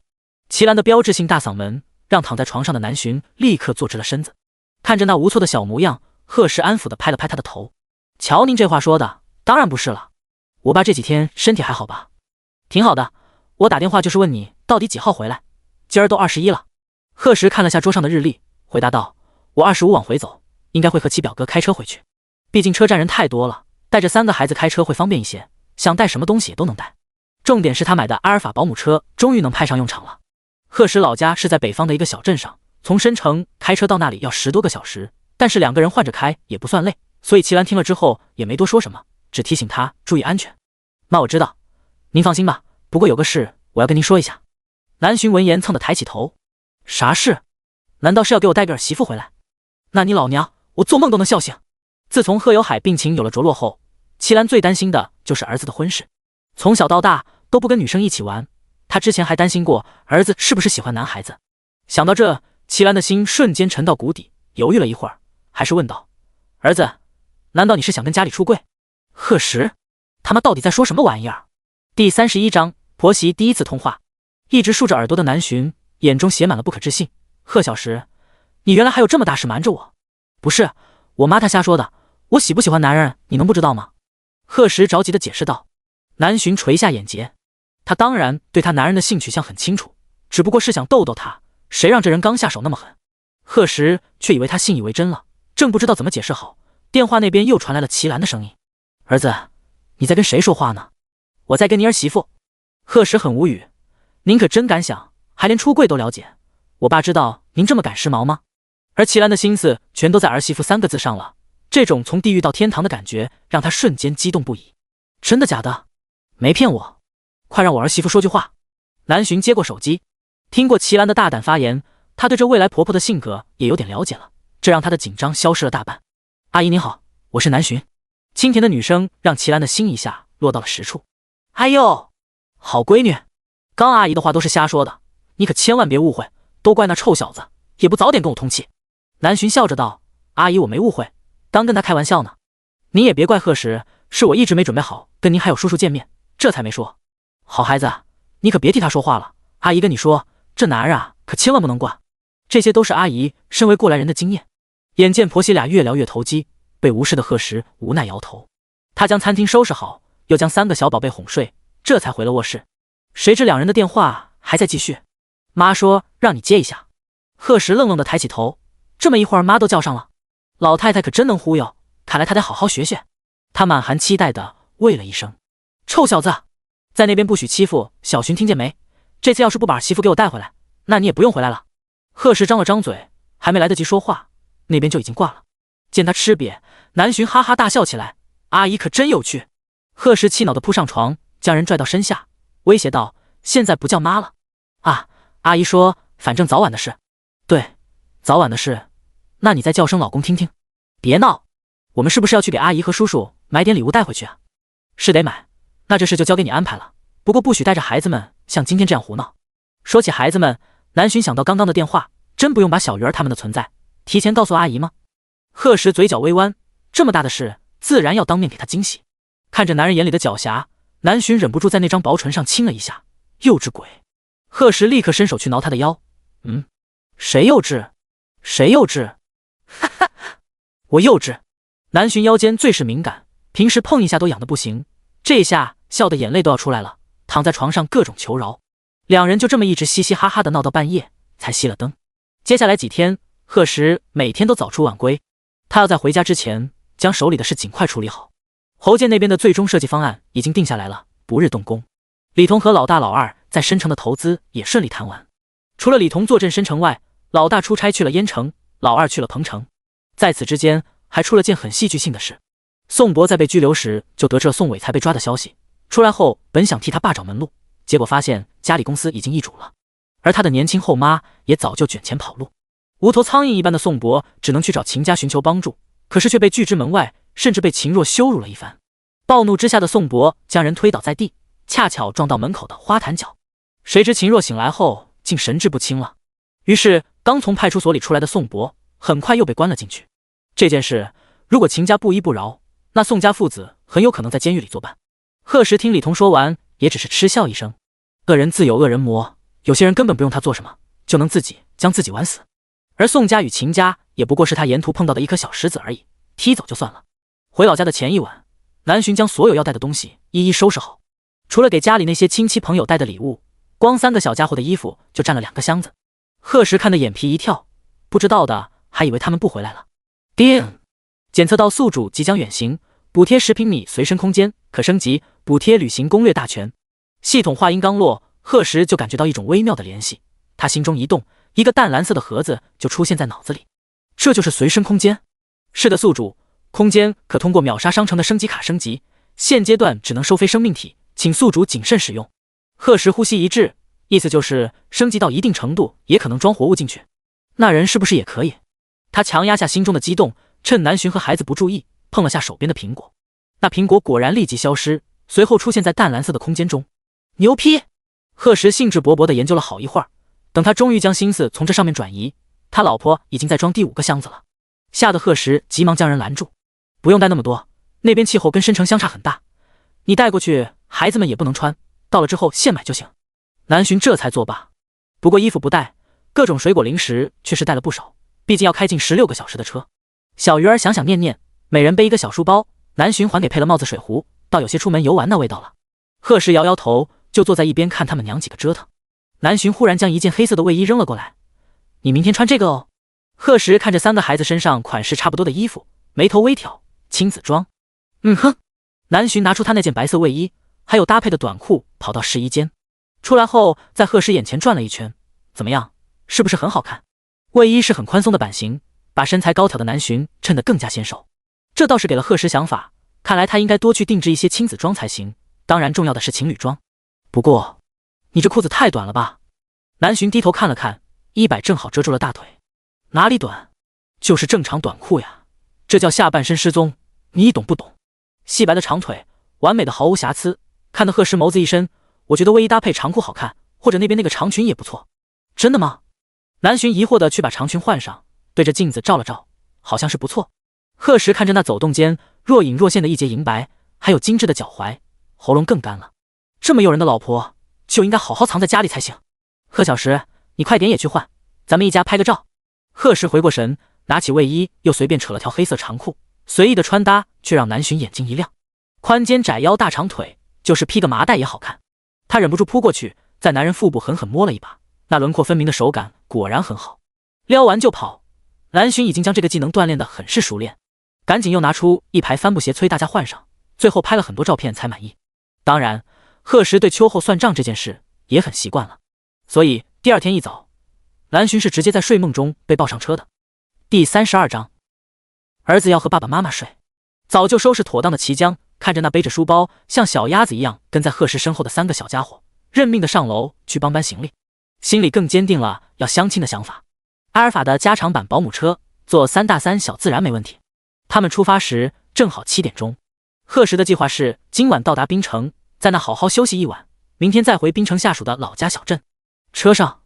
齐兰的标志性大嗓门让躺在床上的南浔立刻坐直了身子。看着那无措的小模样，贺时安抚的拍了拍他的头。瞧您这话说的，当然不是了。我爸这几天身体还好吧？挺好的，我打电话就是问你到底几号回来。今儿都21了。贺时看了下桌上的日历，回答道：我25往回走，应该会和其表哥开车回去。毕竟车站人太多了，带着3个孩子开车会方便一些，想带什么东西也都能带。重点是他买的阿尔法保姆车终于能派上用场了。贺时老家是在北方的一个小镇上，从申城开车到那里要10多个小时，但是2个人换着开也不算累，所以齐兰听了之后也没多说什么，只提醒他注意安全。妈，我知道，您放心吧，不过有个事我要跟您说一下。南浔闻言蹭的抬起头。啥事？难道是要给我带个儿媳妇回来？那你老娘我做梦都能笑醒。自从贺有海病情有了着落后，齐兰最担心的就是儿子的婚事。从小到大都不跟女生一起玩，他之前还担心过儿子是不是喜欢男孩子。想到这，齐兰的心瞬间沉到谷底，犹豫了一会儿，还是问道：儿子，难道你是想跟家里出柜？贺时，他妈到底在说什么玩意儿？第31章，婆媳第一次通话。一直竖着耳朵的南浔眼中写满了不可置信。贺小时，你原来还有这么大事瞒着我？不是，我妈她瞎说的，我喜不喜欢男人你能不知道吗？贺时着急的解释道。南浔垂下眼睫，他当然对他男人的性取向很清楚，只不过是想逗逗他，谁让这人刚下手那么狠。贺时却以为他信以为真了，正不知道怎么解释好，电话那边又传来了齐兰的声音：儿子，你在跟谁说话呢？我在跟你儿媳妇。贺时很无语，您可真敢想，还连出柜都了解。我爸知道您这么赶时髦吗？而齐兰的心思全都在儿媳妇3个字上了，这种从地狱到天堂的感觉让他瞬间激动不已。真的假的？没骗我，快让我儿媳妇说句话。南浔接过手机，听过齐兰的大胆发言，他对这未来婆婆的性格也有点了解了，这让他的紧张消失了大半。阿姨您好，我是南浔。清甜的女声让齐兰的心一下落到了实处。哎呦，好闺女，刚阿姨的话都是瞎说的，你可千万别误会，都怪那臭小子，也不早点跟我通气。南浔笑着道：阿姨我没误会，刚跟他开玩笑呢。你也别怪贺时，是我一直没准备好跟您还有叔叔见面，这才没说。好孩子，你可别替他说话了，阿姨跟你说，这男人啊可千万不能惯。这些都是阿姨身为过来人的经验。眼见婆媳俩越聊越投机，被无视的贺时无奈摇头。他将餐厅收拾好，又将3个小宝贝哄睡，这才回了卧室。谁知2人的电话还在继续。妈说让你接一下。贺时愣愣的抬起头，这么一会儿妈都叫上了，老太太可真能忽悠，看来他得好好学学。他满含期待的喂了一声。臭小子，在那边不许欺负小浔，听见没？这次要是不把儿媳妇给我带回来，那你也不用回来了。贺时张了张嘴，还没来得及说话，那边就已经挂了。见他吃瘪，南浔哈哈大笑起来，阿姨可真有趣。贺时气恼的扑上床，将人拽到身下，威胁道：现在不叫妈了啊，阿姨说反正早晚的事。对，早晚的事，那你再叫声老公听听。别闹，我们是不是要去给阿姨和叔叔买点礼物带回去啊？是得买，那这事就交给你安排了，不过不许带着孩子们像今天这样胡闹。说起孩子们，南浔想到刚刚的电话，真不用把小鱼儿他们的存在提前告诉阿姨吗？贺时嘴角微弯，这么大的事自然要当面给他惊喜。看着男人眼里的狡黠，南浔忍不住在那张薄唇上亲了一下。幼稚鬼！贺时立刻伸手去挠他的腰。谁幼稚？谁幼稚？哈哈，我幼稚。南浔腰间最是敏感，平时碰一下都痒得不行，这下笑得眼泪都要出来了，躺在床上各种求饶。2人就这么一直嘻嘻哈哈的闹到半夜，才熄了灯。接下来几天，贺时每天都早出晚归，他要在回家之前将手里的事尽快处理好。侯健那边的最终设计方案已经定下来了，不日动工。李彤和老大老二在申城的投资也顺利谈完。除了李彤坐镇申城外，老大出差去了燕城，老二去了彭城。在此之间还出了件很戏剧性的事。宋博在被拘留时就得知了宋伟才被抓的消息，出来后本想替他爸找门路，结果发现家里公司已经易主了，而他的年轻后妈也早就卷钱跑路。无头苍蝇一般的宋博只能去找秦家寻求帮助，可是却被拒之门外，甚至被秦若羞辱了一番。暴怒之下的宋博将人推倒在地，恰巧撞到门口的花坛角。谁知秦若醒来后竟神志不清了，于是刚从派出所里出来的宋博很快又被关了进去。这件事如果秦家不依不饶，那宋家父子很有可能在监狱里作伴。贺时听李彤说完，也只是嗤笑一声。恶人自有恶人磨，有些人根本不用他做什么，就能自己将自己玩死。而宋家与秦家也不过是他沿途碰到的一颗小石子而已，踢走就算了。回老家的前一晚，南巡将所有要带的东西一一收拾好，除了给家里那些亲戚朋友带的礼物，光3个小家伙的衣服就占了2个箱子。贺时看得眼皮一跳，不知道的还以为他们不回来了。叮！检测到宿主即将远行，补贴10平米随身空间，可升级，补贴旅行攻略大全。系统话音刚落，贺时就感觉到一种微妙的联系，他心中一动，一个淡蓝色的盒子就出现在脑子里。这就是随身空间。是的，宿主，空间可通过秒杀商城的升级卡升级，现阶段只能收非生命体，请宿主谨慎使用。贺时呼吸一滞，意思就是升级到一定程度也可能装活物进去。那人是不是也可以？他强压下心中的激动，趁南巡和孩子不注意，碰了下手边的苹果。那苹果果然立即消失，随后出现在淡蓝色的空间中。牛批！贺时兴致勃勃地研究了好一会儿，等他终于将心思从这上面转移，他老婆已经在装第5个箱子了。吓得贺时急忙将人拦住，不用带那么多，那边气候跟申城相差很大，你带过去孩子们也不能穿，到了之后现买就行。南巡这才作罢。不过衣服不带，各种水果零食却是带了不少，毕竟要开进16个小时的车。小鱼儿想想念念，每人背一个小书包，南巡还给配了帽子水壶，倒有些出门游玩那味道了。贺时摇摇头，就坐在一边看他们娘几个折腾。南巡忽然将一件黑色的卫衣扔了过来，你明天穿这个哦。贺时看着3个孩子身上款式差不多的衣服，眉头微挑，亲子装。哼。南巡拿出他那件白色卫衣，还有搭配的短裤，跑到试衣间。出来后在贺时眼前转了一圈，怎么样，是不是很好看？卫衣是很宽松的版型，把身材高挑的南巡衬得更加纤瘦。这倒是给了贺时想法，看来他应该多去定制一些亲子装才行，当然重要的是情侣装。不过你这裤子太短了吧？南巡低头看了看，衣摆正好遮住了大腿。哪里短？就是正常短裤呀，这叫下半身失踪，你懂不懂？细白的长腿，完美的毫无瑕疵，看得贺时眸子一深，我觉得卫衣搭配长裤好看，或者那边那个长裙也不错。真的吗？南巡疑惑的去把长裙换上，对着镜子照了照，好像是不错。贺时看着那走动间若隐若现的一截银白，还有精致的脚踝，喉咙更干了。这么诱人的老婆就应该好好藏在家里才行。贺小石，你快点也去换，咱们一家拍个照。贺时回过神，拿起卫衣又随便扯了条黑色长裤，随意的穿搭却让南巡眼睛一亮。宽肩窄腰大长腿，就是披个麻袋也好看。他忍不住扑过去，在男人腹部狠狠摸了一把，那轮廓分明的手感果然很好。撩完就跑，南巡已经将这个技能锻炼得很是熟练，赶紧又拿出一排帆布鞋催大家换上，最后拍了很多照片才满意。当然贺时对秋后算账这件事也很习惯了，所以第2天一早，南巡是直接在睡梦中被抱上车的。第32章，儿子要和爸爸妈妈睡。早就收拾妥当的齐江看着那背着书包像小鸭子一样跟在贺时身后的3个小家伙，认命的上楼去帮搬行李，心里更坚定了要相亲的想法。阿尔法的加长版保姆车坐3大3小自然没问题。他们出发时正好7点钟。贺时的计划是今晚到达滨城，在那好好休息一晚，明天再回滨城下属的老家小镇。车上，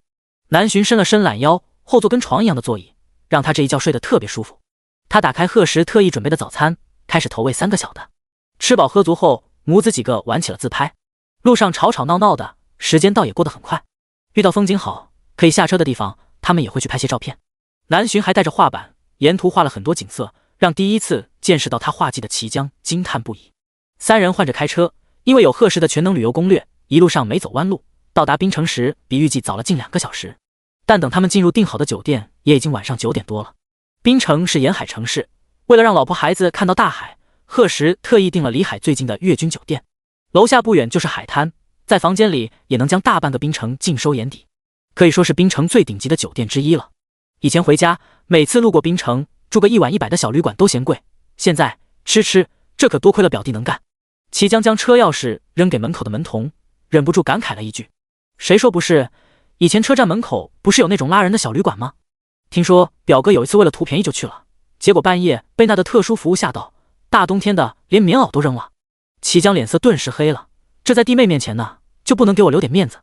南巡伸了伸懒腰，后座跟床一样的座椅，让他这一觉睡得特别舒服。他打开贺时特意准备的早餐，开始投喂3个小的。吃饱喝足后，母子几个玩起了自拍。路上吵吵闹闹的，时间倒也过得很快。遇到风景好可以下车的地方，他们也会去拍些照片。南巡还带着画板，沿途画了很多景色，让第一次见识到他画技的齐江惊叹不已。3人换着开车，因为有贺时的全能旅游攻略，一路上没走弯路，到达滨城时比预计早了近2个小时。但等他们进入订好的酒店，也已经晚上9点多了。滨城是沿海城市，为了让老婆孩子看到大海，贺时特意订了离海最近的悦君酒店，楼下不远就是海滩，在房间里也能将大半个槟城尽收眼底，可以说是槟城最顶级的酒店之一了。以前回家，每次路过槟城，住个1晚100的小旅馆都嫌贵，现在吃，这可多亏了表弟能干。齐江将车钥匙扔给门口的门童，忍不住感慨了一句：谁说不是？以前车站门口不是有那种拉人的小旅馆吗？听说表哥有一次为了图便宜就去了，结果半夜被那的特殊服务吓到，大冬天的连棉袄都扔了。齐江脸色顿时黑了，这在弟妹面前呢，就不能给我留点面子？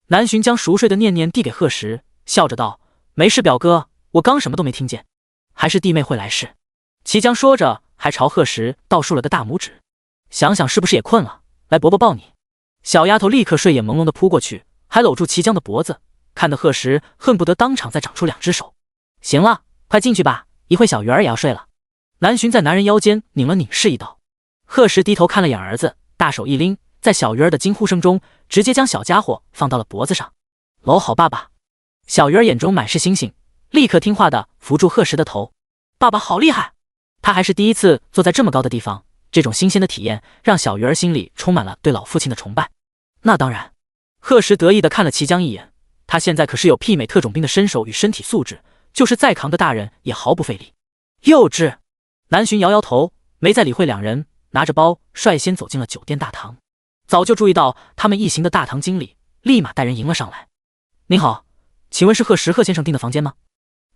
南浔将熟睡的念念递给贺时，笑着道：没事表哥，我刚什么都没听见，还是弟妹会来事。齐江说着还朝贺时倒竖了个大拇指，想想是不是也困了，来伯伯抱你。小丫头立刻睡眼朦胧地扑过去，还搂住齐江的脖子，看得贺时恨不得当场再长出2只手。行了，快进去吧，一会小鱼儿也要睡了。南浔在男人腰间拧了拧示意道。贺时低头看了眼儿子，大手一拎，在小鱼儿的惊呼声中，直接将小家伙放到了脖子上，搂好爸爸。小鱼儿眼中满是星星，立刻听话地扶住贺时的头。爸爸好厉害！他还是第一次坐在这么高的地方，这种新鲜的体验让小鱼儿心里充满了对老父亲的崇拜。那当然，贺时得意地看了齐江一眼，他现在可是有媲美特种兵的身手与身体素质，就是再扛的大人也毫不费力。幼稚！南浔摇摇头，没再理会两人，拿着包率先走进了酒店大堂。早就注意到他们一行的大堂经理立马带人迎了上来。您好，请问是贺先生订的房间吗？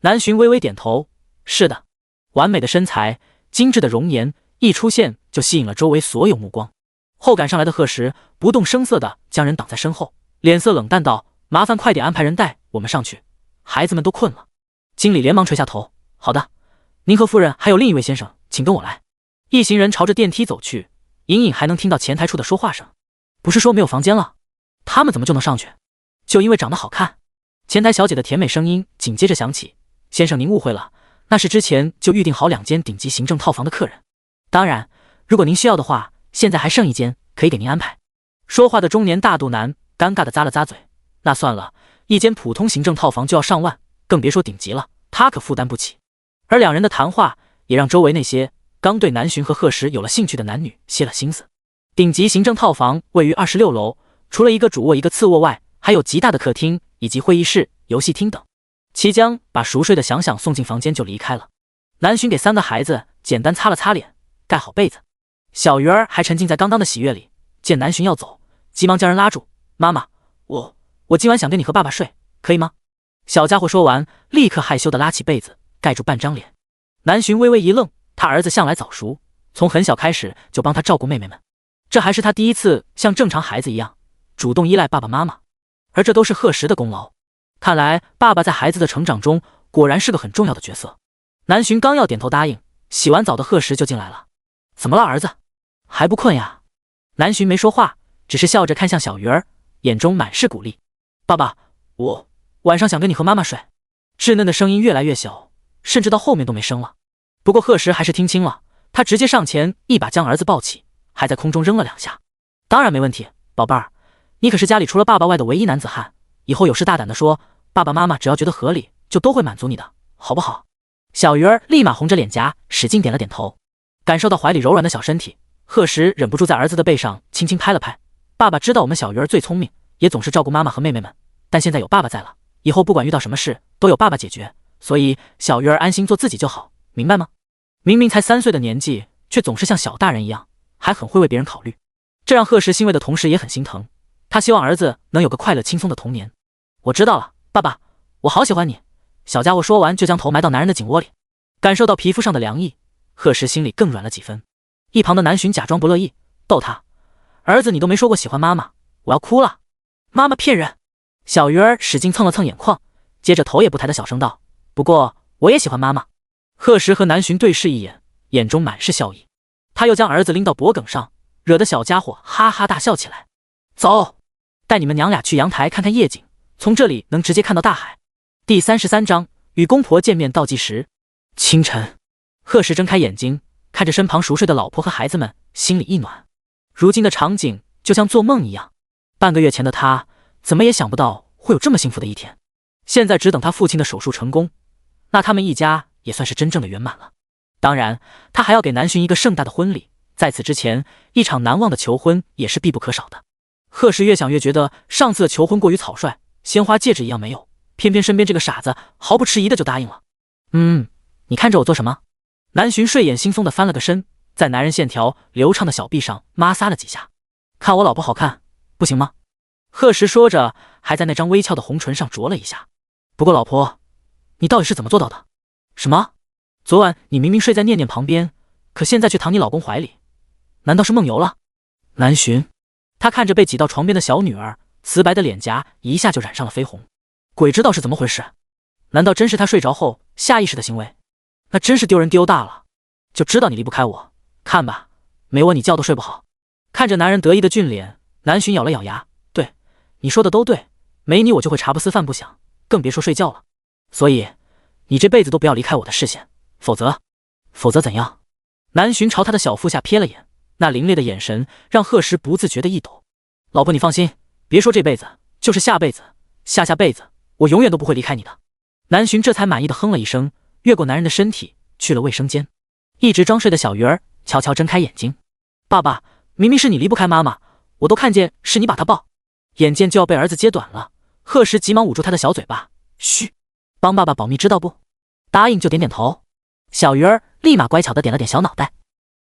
南浔微微点头，是的。完美的身材，精致的容颜，一出现就吸引了周围所有目光。后赶上来的贺时不动声色地将人挡在身后，脸色冷淡道：麻烦快点安排人带我们上去，孩子们都困了。经理连忙垂下头，好的，您和夫人还有另一位先生，请跟我来。一行人朝着电梯走去，隐隐还能听到前台处的说话声。不是说没有房间了，他们怎么就能上去？就因为长得好看。前台小姐的甜美声音紧接着响起，先生您误会了，那是之前就预定好2间顶级行政套房的客人，当然如果您需要的话，现在还剩1间可以给您安排。说话的中年大肚男尴尬地咂了咂嘴，那算了，1间普通行政套房就要上万，更别说顶级了，他可负担不起。而两人的谈话也让周围那些刚对南浔和贺时有了兴趣的男女歇了心思。顶级行政套房位于26楼，除了一个主卧一个次卧外，还有极大的客厅以及会议室、游戏厅等。齐江把熟睡的想想送进房间就离开了。南浔给3个孩子简单擦了擦脸，盖好被子。小鱼儿还沉浸在刚刚的喜悦里，见南浔要走，急忙将人拉住：妈妈，我今晚想跟你和爸爸睡，可以吗？小家伙说完，立刻害羞地拉起被子盖住半张脸。南浔微微一愣，他儿子向来早熟，从很小开始就帮他照顾妹妹们，这还是他第一次像正常孩子一样主动依赖爸爸妈妈，而这都是贺时的功劳。看来爸爸在孩子的成长中果然是个很重要的角色。南浔刚要点头答应，洗完澡的贺时就进来了。怎么了儿子，还不困呀？南浔没说话，只是笑着看向小鱼儿，眼中满是鼓励。爸爸，我晚上想跟你和妈妈睡。稚嫩的声音越来越小，甚至到后面都没声了。不过贺时还是听清了，他直接上前一把将儿子抱起，还在空中扔了2下。当然没问题，宝贝儿，你可是家里除了爸爸外的唯一男子汉，以后有事大胆地说，爸爸妈妈只要觉得合理，就都会满足你的，好不好？小鱼儿立马红着脸颊，使劲点了点头。感受到怀里柔软的小身体，贺时忍不住在儿子的背上轻轻拍了拍。爸爸知道我们小鱼儿最聪明，也总是照顾妈妈和妹妹们，但现在有爸爸在了，以后不管遇到什么事都有爸爸解决，所以小鱼儿安心做自己就好，明白吗？明明才3岁的年纪，却总是像小大人一样，还很会为别人考虑，这让贺时欣慰的同时也很心疼。他希望儿子能有个快乐轻松的童年。我知道了，爸爸，我好喜欢你。小家伙说完就将头埋到男人的颈窝里，感受到皮肤上的凉意，贺时心里更软了几分。一旁的南浔假装不乐意，逗他：儿子你都没说过喜欢妈妈，我要哭了。妈妈骗人。小鱼儿使劲蹭了蹭眼眶，接着头也不抬的小声道：不过我也喜欢妈妈。贺时和南浔对视一眼，眼中满是笑意。他又将儿子拎到脖颈上，惹得小家伙哈哈大笑起来。走，带你们娘俩去阳台看看夜景，从这里能直接看到大海。第33章与公婆见面倒计时。清晨，贺时睁开眼睛，看着身旁熟睡的老婆和孩子们，心里一暖。如今的场景就像做梦一样，半个月前的他怎么也想不到会有这么幸福的一天。现在只等他父亲的手术成功，那他们一家也算是真正的圆满了。当然，他还要给南浔一个盛大的婚礼，在此之前，一场难忘的求婚也是必不可少的。贺氏越想越觉得上次的求婚过于草率，鲜花戒指一样没有，偏偏身边这个傻子毫不迟疑的就答应了。你看着我做什么？南浔睡眼惺忪的翻了个身，在男人线条流畅的小臂上摩挲了几下。看我老婆好看，不行吗？贺时说着，还在那张微翘的红唇上啄了一下。不过老婆，你到底是怎么做到的？什么？昨晚你明明睡在念念旁边，可现在却躺你老公怀里，难道是梦游了？南浔，他看着被挤到床边的小女儿，瓷白的脸颊一下就染上了绯红。鬼知道是怎么回事？难道真是他睡着后下意识的行为？那真是丢人丢大了。就知道你离不开我，看吧，没我你觉都睡不好。看着男人得意的俊脸，南浔咬了咬牙，对，你说的都对，没你我就会茶不思饭不想，更别说睡觉了。所以你这辈子都不要离开我的视线，否则怎样？南浔朝他的小腹下瞥了眼，那凌冽的眼神让贺时不自觉的一抖。老婆你放心，别说这辈子，就是下辈子、下下辈子，我永远都不会离开你的。南浔这才满意的哼了一声，越过男人的身体去了卫生间。一直装睡的小鱼儿悄悄睁开眼睛，爸爸，明明是你离不开妈妈，我都看见是你把她抱。眼见就要被儿子揭短了，贺时急忙捂住他的小嘴巴，嘘，帮爸爸保密知道不？答应就点点头。小鱼儿立马乖巧的点了点小脑袋，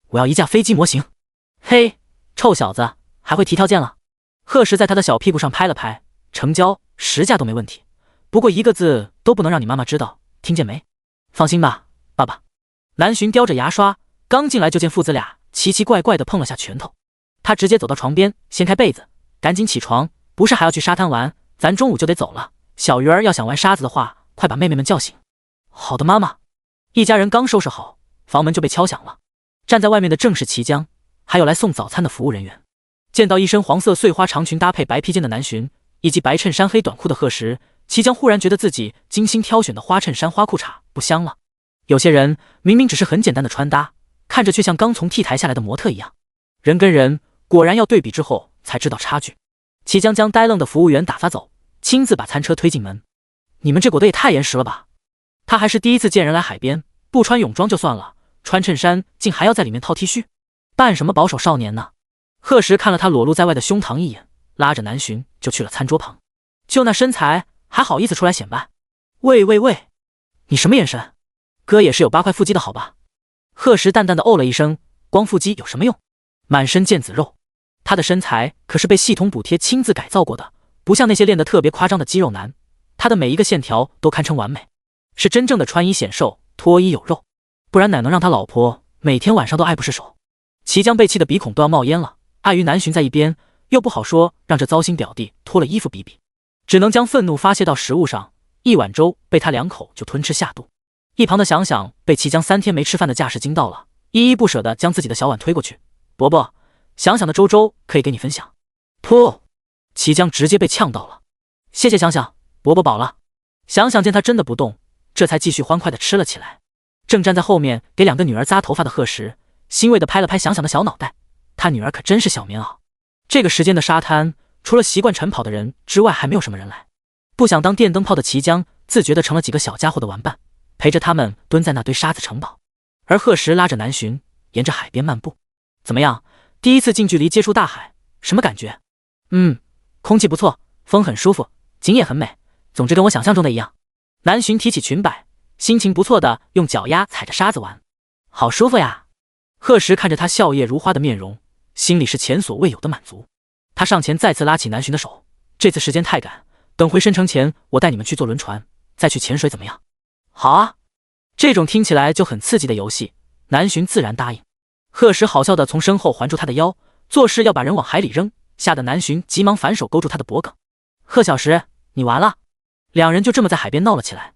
我要一架飞机模型。嘿，臭小子，还会提条件了？贺时在他的小屁股上拍了拍，成交，10架都没问题，不过一个字都不能让你妈妈知道，听见没？放心吧，爸爸。南浔叼着牙刷，刚进来就见父子俩奇奇怪怪的碰了下拳头。他直接走到床边，掀开被子，赶紧起床，不是还要去沙滩玩，咱中午就得走了。小鱼儿要想玩沙子的话，快把妹妹们叫醒。好的，妈妈。一家人刚收拾好，房门就被敲响了。站在外面的正是齐江，还有来送早餐的服务人员。见到一身黄色碎花长裙搭配白披肩的南浔，以及白衬衫黑短裤的贺时，齐江忽然觉得自己精心挑选的花衬衫花裤衩不香了。有些人明明只是很简单的穿搭，看着却像刚从 T 台下来的模特一样。人跟人果然要对比之后才知道差距。齐江将呆愣的服务员打发走，亲自把餐车推进门。你们这裹得也太严实了吧！他还是第一次见人来海边，不穿泳装就算了，穿衬衫竟还要在里面套 T 恤，扮什么保守少年呢？贺时看了他裸露在外的胸膛一眼，拉着南浔就去了餐桌旁。就那身材还好意思出来显摆？喂，你什么眼神？哥也是有8块腹肌的好吧？贺时淡淡的哦了一声，光腹肌有什么用？满身腱子肉，他的身材可是被系统补贴亲自改造过的，不像那些练得特别夸张的肌肉男，他的每一个线条都堪称完美，是真正的穿衣显瘦，脱衣有肉，不然哪能让他老婆每天晚上都爱不释手？齐江被气得鼻孔都要冒烟了，碍于南浔在一边，又不好说让这糟心表弟脱了衣服比比，只能将愤怒发泄到食物上。一碗粥被他2口就吞吃下肚。一旁的想想被齐江3天没吃饭的架势惊到了，依依不舍地将自己的小碗推过去，伯伯，想想的粥可以给你分享。噗！齐江直接被呛到了。谢谢想想，伯伯饱了。想想见他真的不动，这才继续欢快地吃了起来。正站在后面给2个女儿扎头发的贺时，欣慰地拍了拍想想的小脑袋，他女儿可真是小棉袄。这个时间的沙滩，除了习惯晨跑的人之外，还没有什么人来。不想当电灯泡的齐江自觉地成了几个小家伙的玩伴，陪着他们蹲在那堆沙子城堡。而贺时拉着南浔沿着海边漫步。怎么样，第一次近距离接触大海，什么感觉？空气不错，风很舒服，景也很美，总之跟我想象中的一样。南浔提起裙摆，心情不错的用脚丫踩着沙子玩。好舒服呀！贺时看着他笑靥如花的面容，心里是前所未有的满足。他上前再次拉起南浔的手，这次时间太赶，等回申城前我带你们去坐轮船，再去潜水怎么样？好啊，这种听起来就很刺激的游戏，南浔自然答应。贺时好笑的从身后环住他的腰，做事要把人往海里扔，吓得南浔急忙反手勾住他的脖颈。贺小石，你完了！2人就这么在海边闹了起来，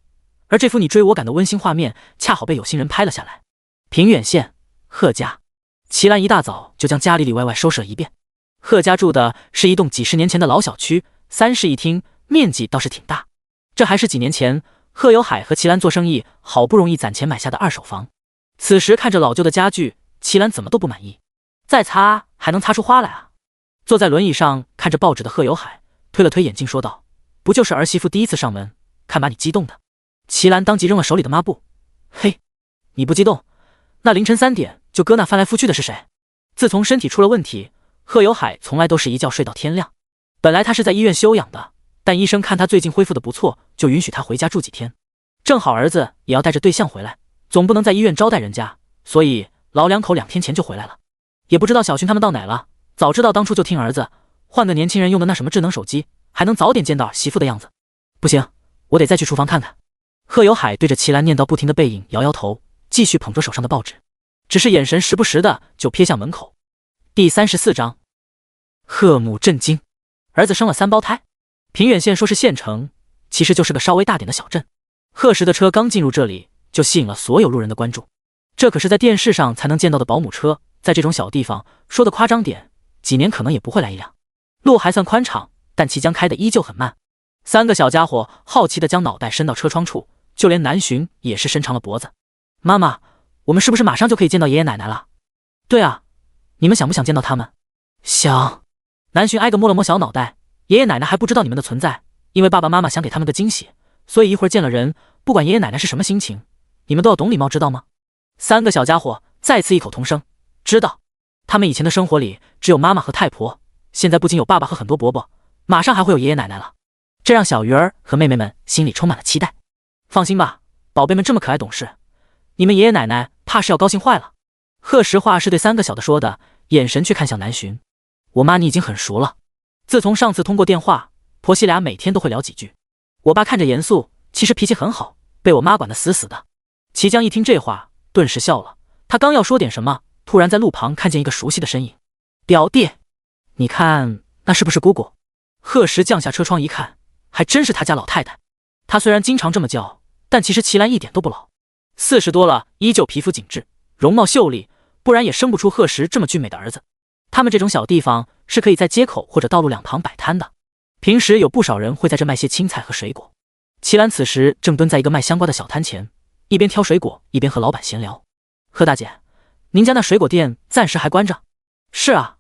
而这幅你追我赶的温馨画面恰好被有心人拍了下来。平远县贺家，齐兰一大早就将家里里外外收拾了一遍。贺家住的是一栋几10年前的老小区，3室1厅，面积倒是挺大。这还是几年前贺有海和齐兰做生意好不容易攒钱买下的2手房。此时看着老旧的家具，齐兰怎么都不满意，再擦还能擦出花来啊！坐在轮椅上看着报纸的贺有海推了推眼镜说道：不就是儿媳妇第一次上门，看把你激动的。齐兰当即扔了手里的抹布，嘿，你不激动，那凌晨3点就搁那翻来覆去的是谁？自从身体出了问题，贺有海从来都是一觉睡到天亮。本来他是在医院休养的，但医生看他最近恢复的不错，就允许他回家住几天。正好儿子也要带着对象回来，总不能在医院招待人家，所以老两口2天前就回来了。也不知道小勋他们到哪了，早知道当初就听儿子，换个年轻人用的那什么智能手机，还能早点见到媳妇的样子。不行，我得再去厨房看看。贺有海对着齐兰念叨不停的背影摇摇头，继续捧着手上的报纸，只是眼神时不时的就瞥向门口。第34章，贺母震惊，儿子生了3胞胎。平远县说是县城，其实就是个稍微大点的小镇。贺石的车刚进入这里，就吸引了所有路人的关注。这可是在电视上才能见到的保姆车，在这种小地方，说的夸张点，几年可能也不会来一辆。路还算宽敞，但齐江开的依旧很慢。3个小家伙好奇地将脑袋伸到车窗处，就连南巡也是伸长了脖子。妈妈，我们是不是马上就可以见到爷爷奶奶了？对啊，你们想不想见到他们？想。南巡挨个摸了摸小脑袋，爷爷奶奶还不知道你们的存在，因为爸爸妈妈想给他们个惊喜，所以一会儿见了人，不管爷爷奶奶是什么心情，你们都要懂礼貌，知道吗？3个小家伙再次异口同声，知道。他们以前的生活里只有妈妈和太婆，现在不仅有爸爸和很多伯伯，马上还会有爷爷奶奶了，这让小鱼儿和妹妹们心里充满了期待。放心吧，宝贝们这么可爱懂事，你们爷爷奶奶怕是要高兴坏了。贺实话是对3个小的说的，眼神却看向南巡。我妈你已经很熟了，自从上次通过电话，婆媳俩每天都会聊几句。我爸看着严肃，其实脾气很好，被我妈管得死死的。齐江一听这话，顿时笑了，他刚要说点什么，突然在路旁看见一个熟悉的身影。表弟，你看那是不是姑姑？贺石降下车窗一看，还真是他家老太太。他虽然经常这么叫，但其实齐兰一点都不老，40多了依旧皮肤紧致，容貌秀丽，不然也生不出贺石这么俊美的儿子。他们这种小地方是可以在街口或者道路两旁摆摊的，平时有不少人会在这卖些青菜和水果。齐兰此时正蹲在一个卖香瓜的小摊前，一边挑水果一边和老板闲聊。贺大姐，您家那水果店暂时还关着？是啊，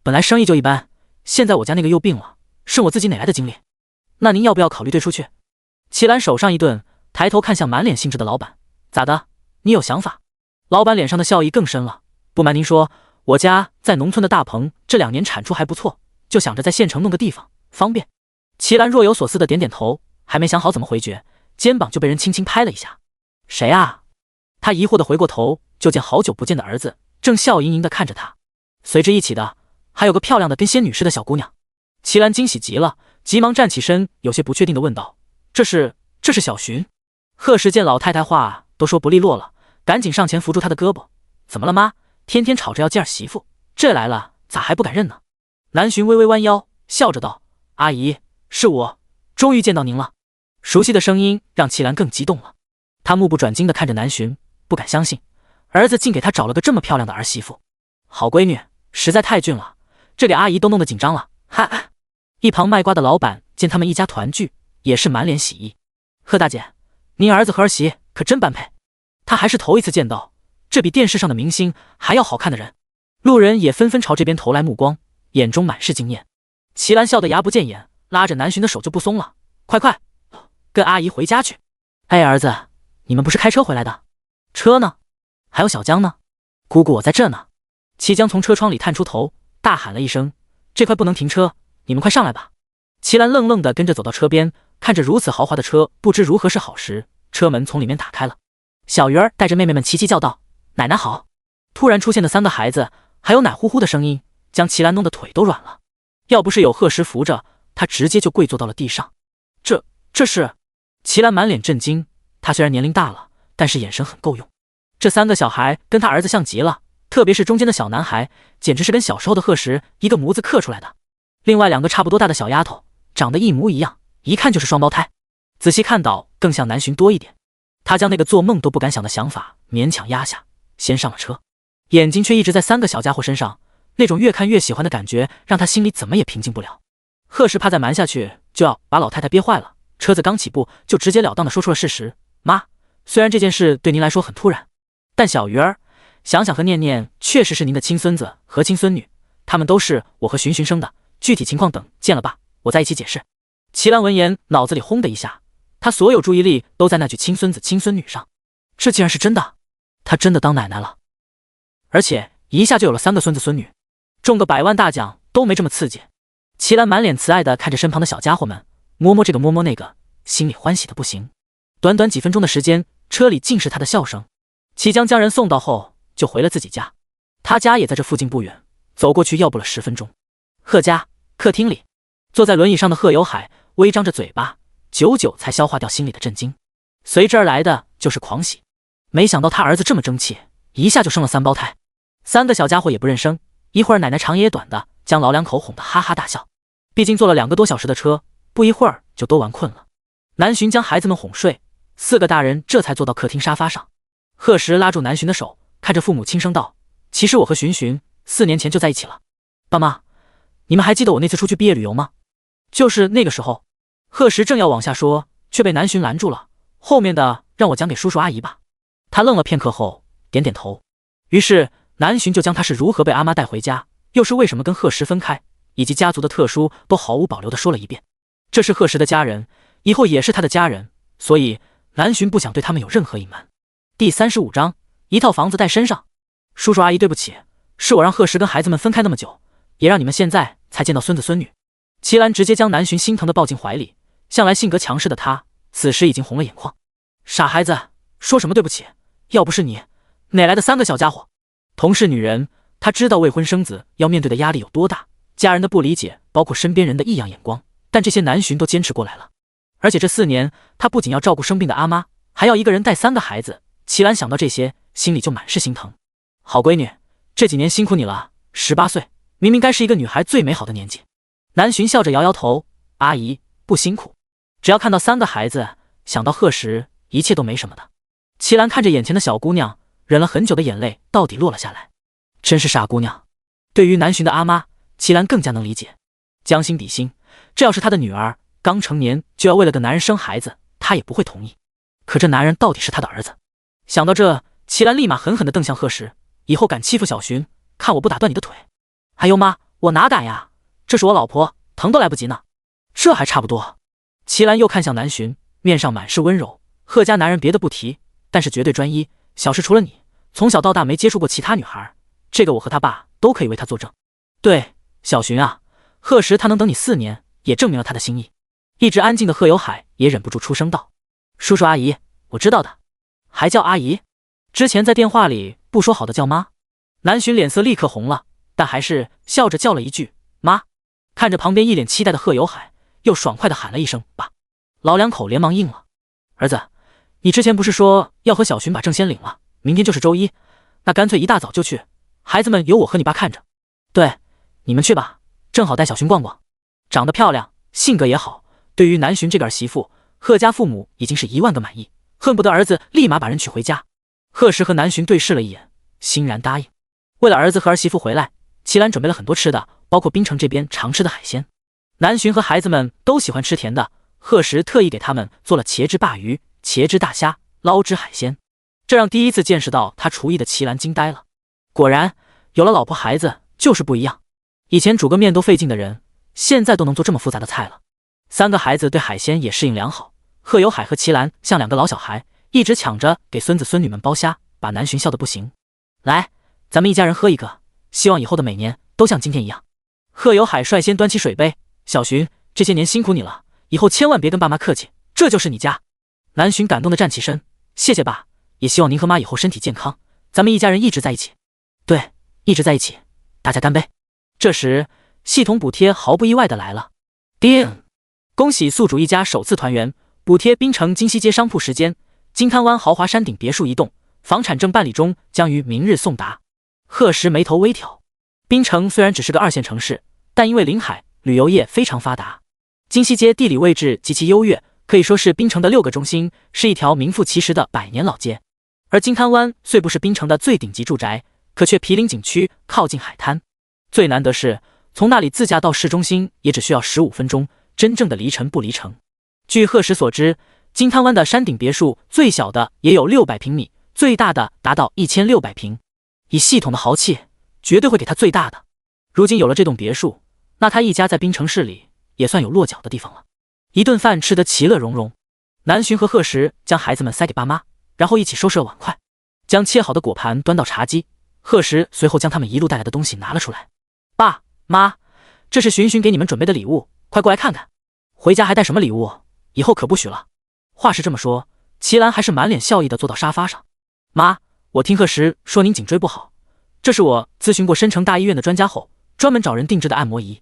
本来生意就一般，现在我家那个又病了，剩我自己哪来的精力？那您要不要考虑退出去？齐兰手上一顿，抬头看向满脸兴致的老板，咋的？你有想法？老板脸上的笑意更深了。不瞒您说，我家在农村的大棚这2年产出还不错，就想着在县城弄个地方方便。齐兰若有所思的点点头，还没想好怎么回绝，肩膀就被人轻轻拍了一下。谁啊？他疑惑的回过头，就见好久不见的儿子正笑盈盈的看着他，随之一起的还有个漂亮的跟仙女似的小姑娘。齐兰惊喜极了，急忙站起身，有些不确定的问道：这是小寻？贺石见老太太话都说不利落了，赶紧上前扶住她的胳膊。怎么了妈？天天吵着要见儿媳妇，这来了咋还不敢认呢？南寻微微弯腰，笑着道：阿姨，是我，终于见到您了。熟悉的声音让齐兰更激动了，她目不转睛地看着南寻，不敢相信儿子竟给她找了个这么漂亮的儿媳妇。好闺女，实在太俊了，这给阿姨都弄得紧张了。哈哈！一旁卖瓜的老板见他们一家团聚，也是满脸喜意。贺大姐，您儿子和儿媳可真般配，他还是头一次见到这比电视上的明星还要好看的人。路人也纷纷朝这边投来目光，眼中满是惊艳。齐兰笑得牙不见眼，拉着南巡的手就不松了。快快，跟阿姨回家去。哎，儿子，你们不是开车回来的？车呢？还有小江呢？姑姑我在这呢。齐江从车窗里探出头，大喊了一声：这块不能停车，你们快上来吧。齐兰愣愣地跟着走到车边，看着如此豪华的车，不知如何是好时，车门从里面打开了。小鱼儿带着妹妹们齐齐叫道：奶奶好。突然出现的3个孩子还有奶呼呼的声音，将齐兰弄得腿都软了。要不是有贺石扶着，他直接就跪坐到了地上。这是……齐兰满脸震惊，他虽然年龄大了，但是眼神很够用。这3个小孩跟他儿子像极了，特别是中间的小男孩，简直是跟小时候的贺石一个模子刻出来的。另外2个差不多大的小丫头，长得一模一样，一看就是双胞胎。仔细看到更像南巡多一点。他将那个做梦都不敢想的想法勉强压下，先上了车，眼睛却一直在3个小家伙身上，那种越看越喜欢的感觉让他心里怎么也平静不了。贺石怕再瞒下去就要把老太太憋坏了，车子刚起步就直截了当地说出了事实：妈，虽然这件事对您来说很突然，但小鱼儿、想想和念念确实是您的亲孙子和亲孙女，他们都是我和寻寻生的，具体情况等见了爸我再一起解释。齐兰闻言脑子里轰的一下，他所有注意力都在那句亲孙子亲孙女上。这竟然是真的，他真的当奶奶了。而且一下就有了3个孙子孙女，中个100万大奖都没这么刺激。齐兰满脸慈爱地看着身旁的小家伙们，摸摸这个摸摸那个，心里欢喜的不行。短短几分钟的时间，车里尽是他的笑声。齐将人送到后，就回了自己家。他家也在这附近不远，走过去要不了10分钟。贺家客厅里，坐在轮椅上的贺有海微张着嘴巴，久久才消化掉心里的震惊，随之而来的就是狂喜。没想到他儿子这么争气，一下就生了3胞胎。3个小家伙也不认生，一会儿奶奶长爷爷短的将老两口哄得哈哈大笑。毕竟坐了2个多小时的车，不一会儿就都玩困了。南浔将孩子们哄睡，4个大人这才坐到客厅沙发上。贺时拉住南浔的手，看着父母轻声道：“其实我和浔浔4年前就在一起了。爸妈，你们还记得我那次出去毕业旅游吗？就是那个时候。”贺时正要往下说，却被南浔拦住了。后面的让我讲给叔叔阿姨吧。他愣了片刻后，点点头。于是南浔就将他是如何被阿妈带回家，又是为什么跟贺时分开，以及家族的特殊都毫无保留地说了一遍。这是贺时的家人，以后也是他的家人，所以南浔不想对他们有任何隐瞒。第35章，一套房子带身上。叔叔阿姨对不起，是我让贺时跟孩子们分开那么久，也让你们现在才见到孙子孙女。齐兰直接将南浔心疼地抱进怀里，向来性格强势的他，此时已经红了眼眶。傻孩子，说什么对不起？要不是你，哪来的3个小家伙？同是女人，她知道未婚生子要面对的压力有多大，家人的不理解，包括身边人的异样眼光，但这些南浔都坚持过来了。而且这4年，她不仅要照顾生病的阿妈，还要一个人带3个孩子。齐兰想到这些，心里就满是心疼。好闺女，这几年辛苦你了。18岁，明明该是一个女孩最美好的年纪。南浔笑着摇摇头，阿姨不辛苦，只要看到3个孩子，想到贺时，一切都没什么的。齐兰看着眼前的小姑娘，忍了很久的眼泪到底落了下来。真是傻姑娘。对于南浔的阿妈，齐兰更加能理解。将心比心，这要是她的女儿刚成年就要为了个男人生孩子，她也不会同意。可这男人到底是她的儿子。想到这，齐兰立马狠狠地瞪向贺时，以后敢欺负小浔，看我不打断你的腿。哎呦妈，我哪敢呀，这是我老婆，疼都来不及呢。这还差不多。齐兰又看向南浔，面上满是温柔。贺家男人别的不提，但是绝对专一，小事除了你，从小到大没接触过其他女孩，这个我和他爸都可以为他作证。对，小浔啊，贺时他能等你4年，也证明了他的心意。一直安静的贺有海也忍不住出声道：“叔叔阿姨，我知道的。”还叫阿姨？之前在电话里不说好的叫妈？南浔脸色立刻红了，但还是笑着叫了一句妈。看着旁边一脸期待的贺有海，又爽快地喊了一声爸。老两口连忙应了。儿子，你之前不是说要和小浔把证先领了，明天就是周一，那干脆一大早就去，孩子们有我和你爸看着。对，你们去吧，正好带小浔逛逛。长得漂亮，性格也好，对于南浔这个儿媳妇，贺家父母已经是1万个满意，恨不得儿子立马把人娶回家。贺时和南浔对视了一眼，欣然答应。为了儿子和儿媳妇回来，齐兰准备了很多吃的，包括滨城这边常吃的海鲜。南浔和孩子们都喜欢吃甜的，贺时特意给他们做了茄汁鲅鱼、茄汁大虾、捞汁海鲜，这让第一次见识到他厨艺的齐兰惊呆了。果然，有了老婆孩子就是不一样。以前煮个面都费劲的人，现在都能做这么复杂的菜了。3个孩子对海鲜也适应良好，贺有海和齐兰像2个老小孩，一直抢着给孙子孙女们剥虾，把南浔笑得不行。来，咱们一家人喝一个，希望以后的每年都像今天一样。贺有海率先端起水杯，小浔，这些年辛苦你了，以后千万别跟爸妈客气，这就是你家。南浔感动地站起身，谢谢爸，也希望您和妈以后身体健康，咱们一家人一直在一起。对，一直在一起，大家干杯。这时，系统补贴毫不意外地来了。叮！恭喜宿主一家首次团圆，补贴滨城金溪街商铺时间，金滩湾豪华山顶别墅一栋，房产证办理中，将于明日送达。贺时眉头微挑，滨城虽然只是个2线城市，但因为临海，旅游业非常发达。金溪街地理位置极其优越，可以说是滨城的6个中心，是一条名副其实的100年老街。而金滩湾虽不是滨城的最顶级住宅，可却毗邻景区，靠近海滩。最难得是，从那里自驾到市中心也只需要15分钟，真正的离城不离城。据贺时所知，金滩湾的山顶别墅最小的也有600平米，最大的达到1600平。以系统的豪气，绝对会给他最大的。如今有了这栋别墅，那他一家在滨城市里也算有落脚的地方了。一顿饭吃得其乐融融，南浔和贺时将孩子们塞给爸妈，然后一起收拾了碗筷，将切好的果盘端到茶几。贺时随后将他们一路带来的东西拿了出来。爸妈，这是寻寻给你们准备的礼物，快过来看看。回家还带什么礼物？以后可不许了。话是这么说，齐兰还是满脸笑意地坐到沙发上。妈，我听贺时说您颈椎不好，这是我咨询过深城大医院的专家后，专门找人定制的按摩仪。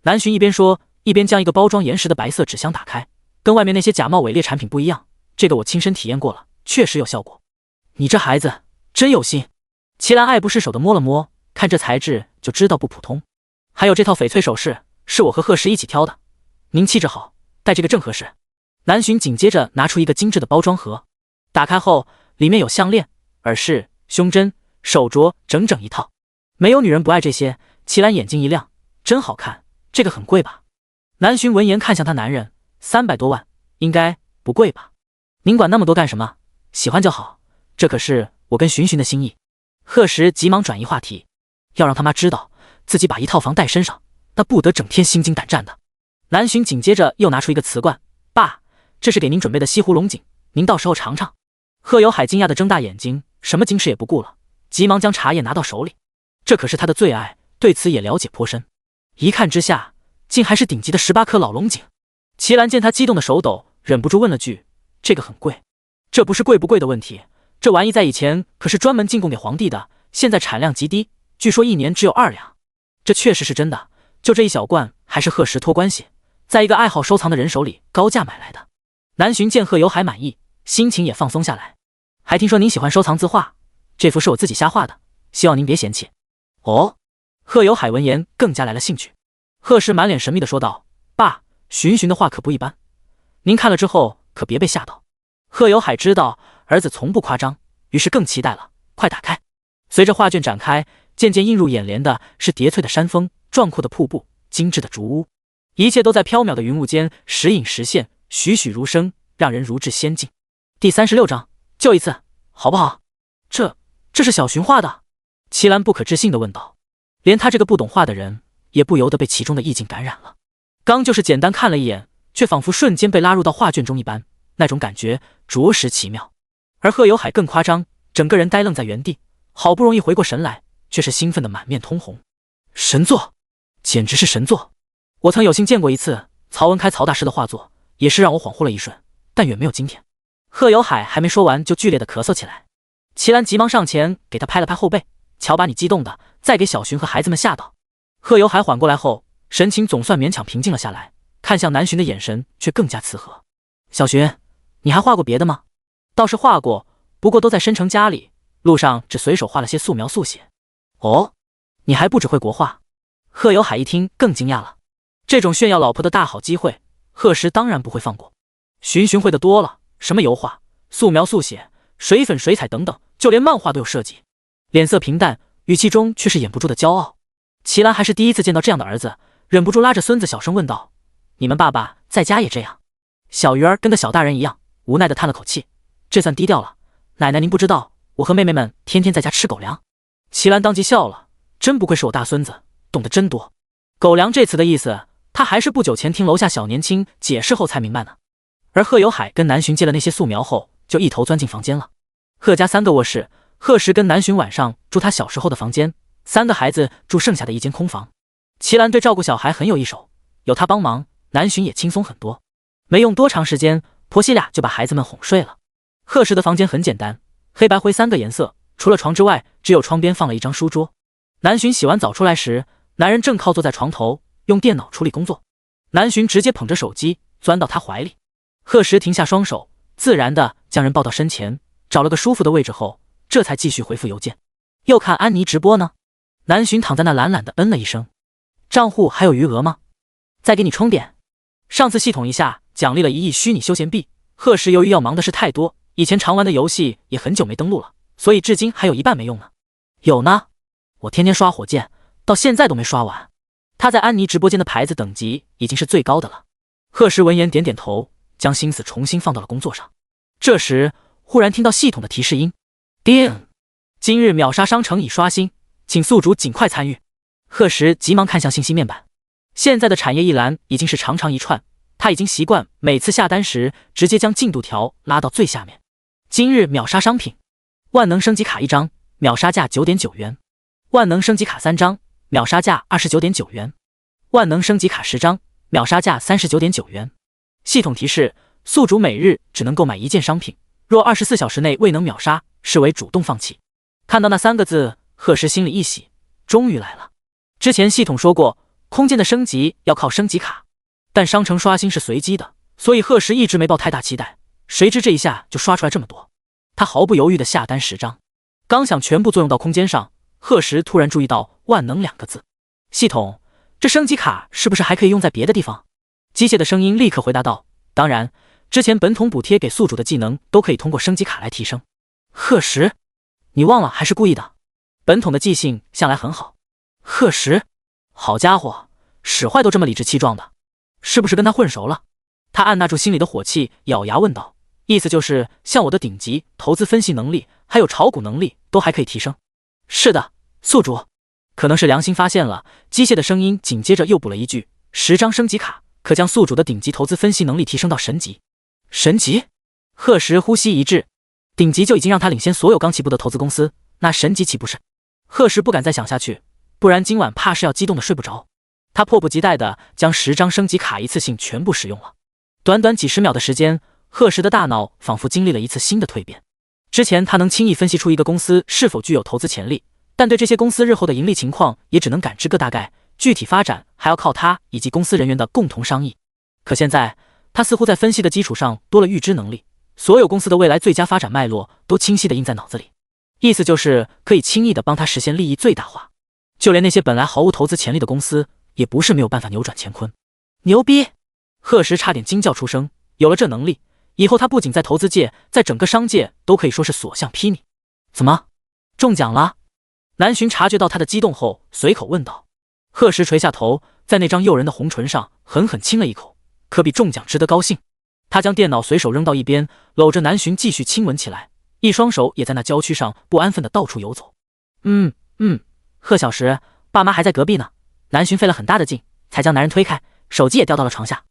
南浔一边说，一边将一个包装严实的白色纸箱打开，跟外面那些假冒伪劣产品不一样，这个我亲身体验过了，确实有效果。你这孩子真有心。齐兰爱不释手地摸了摸，看这材质就知道不普通。还有这套翡翠首饰，是我和贺时一起挑的，您气质好，戴这个正合适。南浔紧接着拿出一个精致的包装盒，打开后里面有项链、耳饰、胸针、手镯，整整一套。没有女人不爱这些。齐兰眼睛一亮，真好看，这个很贵吧？南浔闻言看向他男人，300多万，应该不贵吧？您管那么多干什么？喜欢就好，这可是我跟寻寻的心意。贺时急忙转移话题，要让他妈知道自己把一套房带身上，那不得整天心惊胆战的。南浔紧接着又拿出一个瓷罐，爸，这是给您准备的西湖龙井，您到时候尝尝。贺有海惊讶地睁大眼睛，什么矜持也不顾了，急忙将茶叶拿到手里，这可是他的最爱，对此也了解颇深。一看之下，竟还是顶级的18颗老龙井。齐兰见他激动的手抖，忍不住问了句：“这个很贵？”这不是贵不贵的问题，这玩意在以前可是专门进贡给皇帝的，现在产量极低，据说1年只有2两。这确实是真的，就这一小罐还是贺时托关系，在一个爱好收藏的人手里高价买来的。南浔见贺有海满意，心情也放松下来。还听说您喜欢收藏字画，这幅是我自己瞎画的，希望您别嫌弃。哦，贺有海闻言更加来了兴趣。贺时满脸神秘地说道：“爸，寻寻的画可不一般，您看了之后可别被吓到。”贺有海知道儿子从不夸张，于是更期待了，快打开。随着画卷展开，渐渐映入眼帘的是叠翠的山峰、壮阔的瀑布、精致的竹屋，一切都在缥缈的云雾间时隐时现，栩栩如生，让人如至仙境。第36章，就一次，好不好？这是小寻画的？齐兰不可置信地问道。连他这个不懂画的人，也不由得被其中的意境感染了。刚就是简单看了一眼，却仿佛瞬间被拉入到画卷中一般，那种感觉着实奇妙。而贺有海更夸张，整个人呆愣在原地，好不容易回过神来，却是兴奋的满面通红。神作，简直是神作！我曾有幸见过一次曹文开曹大师的画作，也是让我恍惚了一瞬，但远没有今天。贺有海还没说完，就剧烈的咳嗽起来。齐兰急忙上前给他拍了拍后背，瞧把你激动的，再给小寻和孩子们吓到。贺有海缓过来后，神情总算勉强平静了下来，看向南浔的眼神却更加慈和。小寻，你还画过别的吗？倒是画过，不过都在申城家里，路上只随手画了些素描速写。哦，你还不只会国画？贺有海一听更惊讶了，这种炫耀老婆的大好机会，贺时当然不会放过。寻寻会的多了，什么油画、素描速写、水粉水彩等等，就连漫画都有设计。脸色平淡，语气中却是掩不住的骄傲。齐兰还是第一次见到这样的儿子，忍不住拉着孙子小声问道：“你们爸爸在家也这样？”小鱼儿跟个小大人一样，无奈地叹了口气：“这算低调了。奶奶您不知道，我和妹妹们天天在家吃狗粮。”齐兰当即笑了，真不愧是我大孙子，懂得真多。狗粮这词的意思，他还是不久前听楼下小年轻解释后才明白呢。而贺有海跟南浔借了那些素描后，就一头钻进房间了。贺家3个卧室，贺时跟南浔晚上住他小时候的房间，3个孩子住剩下的一间空房。齐兰对照顾小孩很有一手，有他帮忙，南浔也轻松很多。没用多长时间，婆媳俩就把孩子们哄睡了。贺时的房间很简单，黑白灰3个颜色，除了床之外，只有窗边放了一张书桌。南浔洗完澡出来时，男人正靠坐在床头用电脑处理工作，南浔直接捧着手机钻到他怀里。贺时停下双手，自然地将人抱到身前，找了个舒服的位置后，这才继续回复邮件。又看安妮直播呢？南浔躺在那懒懒地嗯了一声。账户还有余额吗？再给你充点。上次系统一下奖励了1亿虚拟休闲币，贺时由于要忙的事太多，以前常玩的游戏也很久没登录了，所以至今还有一半没用呢。有呢，我天天刷火箭，到现在都没刷完。他在安妮直播间的牌子等级已经是最高的了。贺时闻言点点头，将心思重新放到了工作上。这时忽然听到系统的提示音，叮！今日秒杀商城已刷新，请宿主尽快参与。贺时急忙看向信息面板，现在的产业一栏已经是长长一串，他已经习惯每次下单时直接将进度条拉到最下面。今日秒杀商品，万能升级卡1张，秒杀价9.9元。万能升级卡3张，秒杀价 29.9 元；万能升级卡10张，秒杀价 39.9 元。系统提示：宿主每日只能购买1件商品，若24小时内未能秒杀，视为主动放弃。看到那3个字，贺时心里一喜，终于来了。之前系统说过，空间的升级要靠升级卡，但商城刷新是随机的，所以贺时一直没抱太大期待。谁知这一下就刷出来这么多，他毫不犹豫地下单10张。刚想全部作用到空间上，贺时突然注意到万能2个字。系统，这升级卡是不是还可以用在别的地方？机械的声音立刻回答道，当然，之前本桶补贴给宿主的技能都可以通过升级卡来提升。贺时，你忘了还是故意的？本桶的记性向来很好。贺时，好家伙，使坏都这么理直气壮的，是不是跟他混熟了？他按捺住心里的火气，咬牙问道，意思就是像我的顶级投资分析能力还有炒股能力都还可以提升。是的，宿主。可能是良心发现了，机械的声音紧接着又补了一句，10张升级卡可将宿主的顶级投资分析能力提升到神级。神级？贺时呼吸一滞，顶级就已经让他领先所有刚起步的投资公司，那神级岂不是？贺时不敢再想下去，不然今晚怕是要激动的睡不着。他迫不及待地将10张升级卡一次性全部使用了。短短几十秒的时间，贺时的大脑仿佛经历了一次新的蜕变。之前他能轻易分析出一个公司是否具有投资潜力，但对这些公司日后的盈利情况也只能感知个大概，具体发展还要靠他以及公司人员的共同商议。可现在他似乎在分析的基础上多了预知能力，所有公司的未来最佳发展脉络都清晰地印在脑子里，意思就是可以轻易地帮他实现利益最大化。就连那些本来毫无投资潜力的公司，也不是没有办法扭转乾坤。牛逼！贺时差点惊叫出声，有了这能力，以后他不仅在投资界，在整个商界都可以说是所向披靡。怎么，中奖了？南巡察觉到他的激动后，随口问道。贺时垂下头，在那张诱人的红唇上狠狠亲了一口，可比中奖值得高兴。他将电脑随手扔到一边，搂着南巡继续亲吻起来，一双手也在那娇躯上不安分地到处游走。贺小石，爸妈还在隔壁呢。南巡费了很大的劲，才将男人推开，手机也掉到了床下。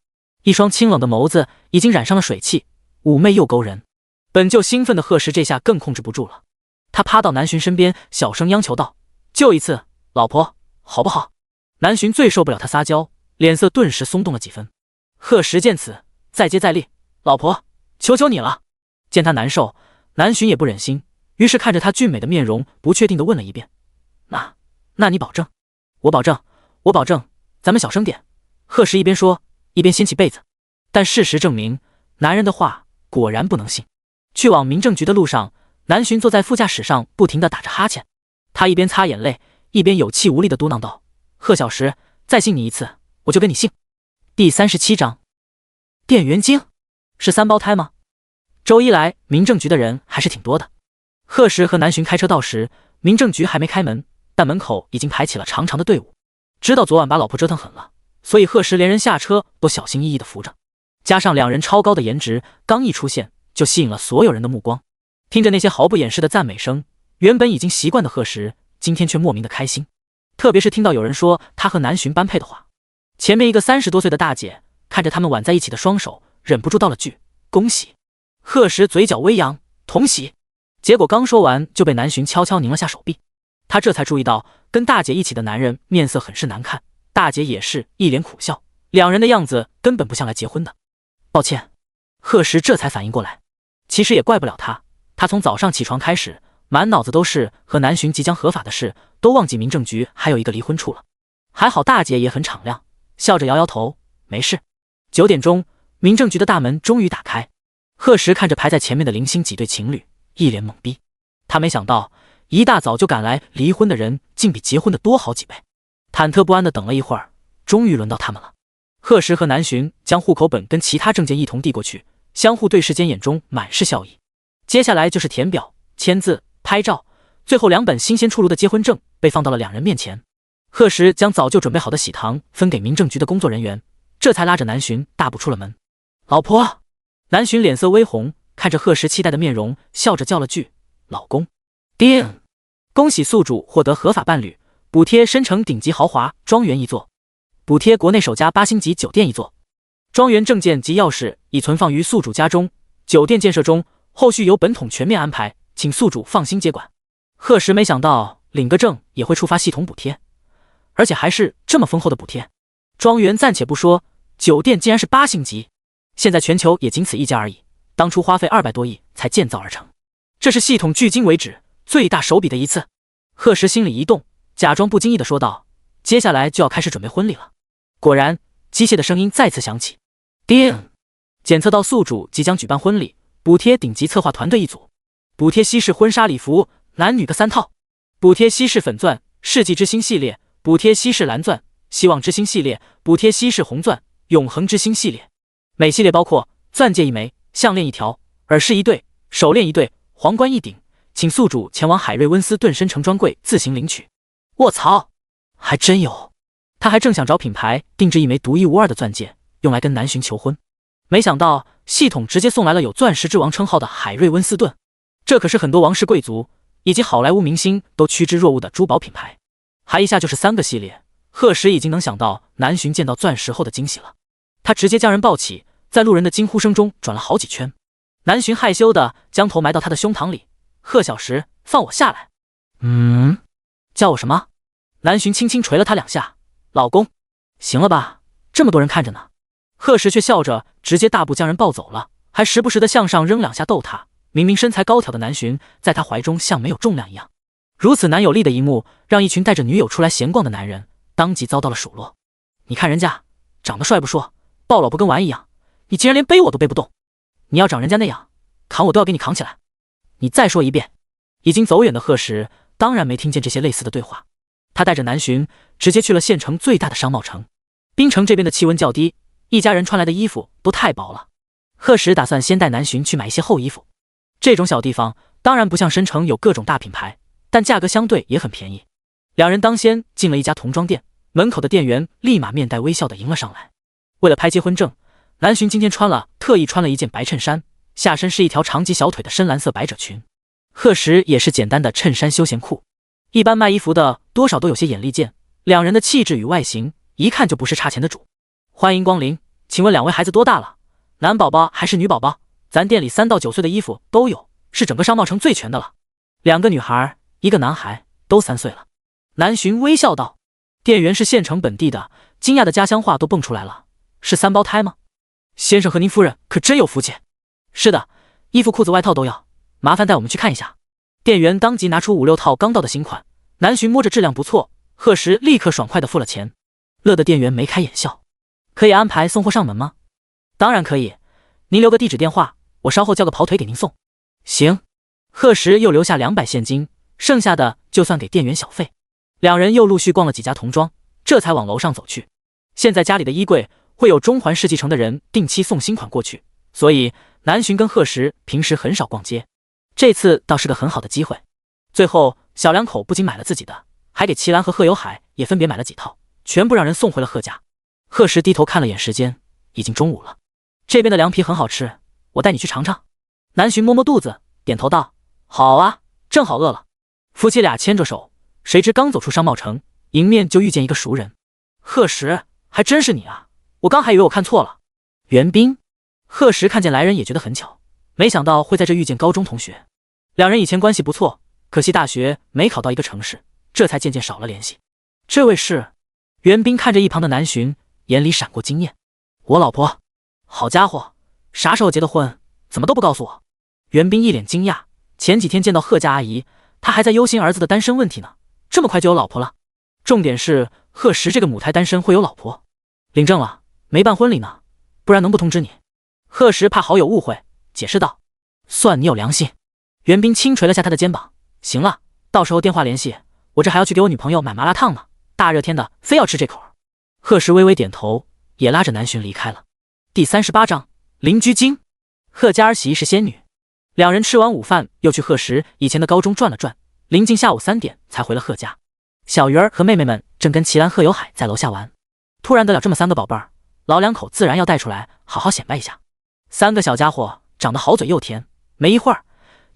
一双清冷的眸子已经染上了水汽，妩媚又勾人。本就兴奋的贺时这下更控制不住了，他趴到南巡身边，小声央求道：“就一次，老婆，好不好？”南巡最受不了他撒娇，脸色顿时松动了几分。贺时见此，再接再厉：“老婆，求求你了。”见他难受，南巡也不忍心，于是看着他俊美的面容，不确定地问了一遍：“那你保证？”“我保证，我保证。”咱们小声点。贺时一边说，一边掀起被子。但事实证明，男人的话果然不能信。去往民政局的路上，南巡坐在副驾驶上，不停地打着哈欠。他一边擦眼泪，一边有气无力地嘟囔道：“贺小石，再信你一次，我就跟你姓。”第37章，电源精是3胞胎吗？周一来民政局的人还是挺多的。贺时和南巡开车到时，民政局还没开门，但门口已经排起了长长的队伍。知道昨晚把老婆折腾狠了，所以贺时连人下车都小心翼翼地扶着。加上两人超高的颜值，刚一出现就吸引了所有人的目光。听着那些毫不掩饰的赞美声，原本已经习惯的贺时今天却莫名的开心，特别是听到有人说他和南巡般配的话。前面一个30多岁的大姐看着他们挽在一起的双手，忍不住道了句恭喜。贺时嘴角微扬，同喜。结果刚说完就被南巡悄悄拧了下手臂。他这才注意到跟大姐一起的男人面色很是难看，大姐也是一脸苦笑，两人的样子根本不像来结婚的。抱歉，贺时这才反应过来，其实也怪不了他，他从早上起床开始，满脑子都是和南巡即将合法的事，都忘记民政局还有一个离婚处了。还好大姐也很敞亮，笑着摇摇头，没事。9点钟，民政局的大门终于打开。贺时看着排在前面的零星几对情侣，一脸懵逼。他没想到一大早就赶来离婚的人竟比结婚的多好几倍。忐忑不安地等了一会儿，终于轮到他们了。贺时和南巡将户口本跟其他证件一同递过去，相互对视间眼中满是笑意。接下来就是填表、签字、拍照，最后2本新鲜出炉的结婚证被放到了两人面前。贺时将早就准备好的喜糖分给民政局的工作人员，这才拉着南巡大步出了门。老婆！南巡脸色微红，看着贺时期待的面容，笑着叫了句老公。叮！恭喜宿主获得合法伴侣，补贴深城顶级豪华庄园1座，补贴国内首家8星级酒店1座。庄园证件及钥匙已存放于宿主家中，酒店建设中，后续由本统全面安排，请宿主放心接管。贺时没想到领个证也会触发系统补贴，而且还是这么丰厚的补贴。庄园暂且不说，酒店竟然是8星级，现在全球也仅此一家而已。当初花费200多亿才建造而成，这是系统距今为止最大手笔的一次。贺石心里一动，假装不经意地说道：“接下来就要开始准备婚礼了。”果然，机械的声音再次响起，叮！检测到宿主即将举办婚礼，补贴顶级策划团队1组，补贴西式婚纱礼服，男女各3套，补贴西式粉钻世纪之星系列，补贴西式蓝钻希望之星系列，补贴西式红钻永恒之星系列。每系列包括钻戒1枚、项链1条、耳饰1对、手链1对、皇冠1顶，请宿主前往海瑞温斯顿深城专柜自行领取。卧槽，还真有！他还正想找品牌定制1枚独一无二的钻戒，用来跟南巡求婚，没想到系统直接送来了有钻石之王称号的海瑞温斯顿，这可是很多王室贵族以及好莱坞明星都趋之若鹜的珠宝品牌。还一下就是3个系列，贺石已经能想到南巡见到钻石后的惊喜了。他直接将人抱起，在路人的惊呼声中转了好几圈。南巡害羞的将头埋到他的胸膛里，贺小石，放我下来。叫我什么？南巡轻轻捶了他2下，老公，行了吧，这么多人看着呢。贺石却笑着直接大步将人抱走了，还时不时的向上扔2下逗他。明明身材高挑的南巡在他怀中像没有重量一样。如此男友力的一幕，让一群带着女友出来闲逛的男人当即遭到了数落。你看人家长得帅不说，抱老婆跟玩一样，你竟然连背我都背不动。你要长人家那样，扛我都要给你扛起来。你再说一遍。已经走远的贺石当然没听见这些类似的对话，他带着南巡直接去了县城最大的商贸城。滨城这边的气温较低，一家人穿来的衣服都太薄了。贺石打算先带南巡去买一些厚衣服。这种小地方当然不像深城有各种大品牌，但价格相对也很便宜。两人当先进了一家童装店，门口的店员立马面带微笑的迎了上来。为了拍结婚证，南巡今天特意穿了一件白衬衫，下身是一条长及小腿的深蓝色百褶裙。贺石也是简单的衬衫休闲裤。一般卖衣服的多少都有些眼力见，两人的气质与外形一看就不是差钱的主。欢迎光临，请问2位孩子多大了？男宝宝还是女宝宝？咱店里3到9岁的衣服都有，是整个商贸城最全的了。2个女孩1个男孩，都3岁了。南巡微笑道。店员是县城本地的，惊讶的家乡话都蹦出来了。是3胞胎吗？先生和您夫人可真有福气。是的，衣服裤子外套都要，麻烦带我们去看一下。店员当即拿出5、6套刚到的新款，南巡摸着质量不错，贺石立刻爽快地付了钱，乐得店员眉开眼笑。可以安排送货上门吗？当然可以，您留个地址电话，我稍后叫个跑腿给您送。行。贺石又留下200现金，剩下的就算给店员小费。两人又陆续逛了几家童装，这才往楼上走去。现在家里的衣柜会有中环世纪城的人定期送新款过去，所以南巡跟贺石平时很少逛街，这次倒是个很好的机会。最后小两口不仅买了自己的，还给齐兰和贺有海也分别买了几套，全部让人送回了贺家。贺石低头看了眼时间，已经中午了。这边的凉皮很好吃，我带你去尝尝。南巡摸摸肚子，点头道：好啊，正好饿了。夫妻俩牵着手，谁知刚走出商贸城，迎面就遇见一个熟人。贺石，还真是你啊，我刚还以为我看错了。袁冰。贺石看见来人也觉得很巧，没想到会在这遇见高中同学。两人以前关系不错，可惜大学没考到一个城市，这才渐渐少了联系。这位是？袁冰看着一旁的南巡，眼里闪过惊艳。我老婆。好家伙，啥时候结的婚，怎么都不告诉我？袁冰一脸惊讶，前几天见到贺家阿姨，她还在忧心儿子的单身问题呢，这么快就有老婆了？重点是贺石这个母胎单身会有老婆？领证了，没办婚礼呢，不然能不通知你？贺石怕好友误会，解释道：算你有良心。袁冰轻捶了下他的肩膀，行了，到时候电话联系，我这还要去给我女朋友买麻辣烫呢，大热天的非要吃这口。贺石微微点头，也拉着南巡离开了。第38章邻居精。贺家儿媳是仙女。两人吃完午饭，又去贺石以前的高中转了转，临近下午3点才回了贺家。小鱼儿和妹妹们正跟齐兰、贺有海在楼下玩，突然得了这么3个宝贝儿，老两口自然要带出来好好显摆一下。3个小家伙长得好嘴又甜，没一会儿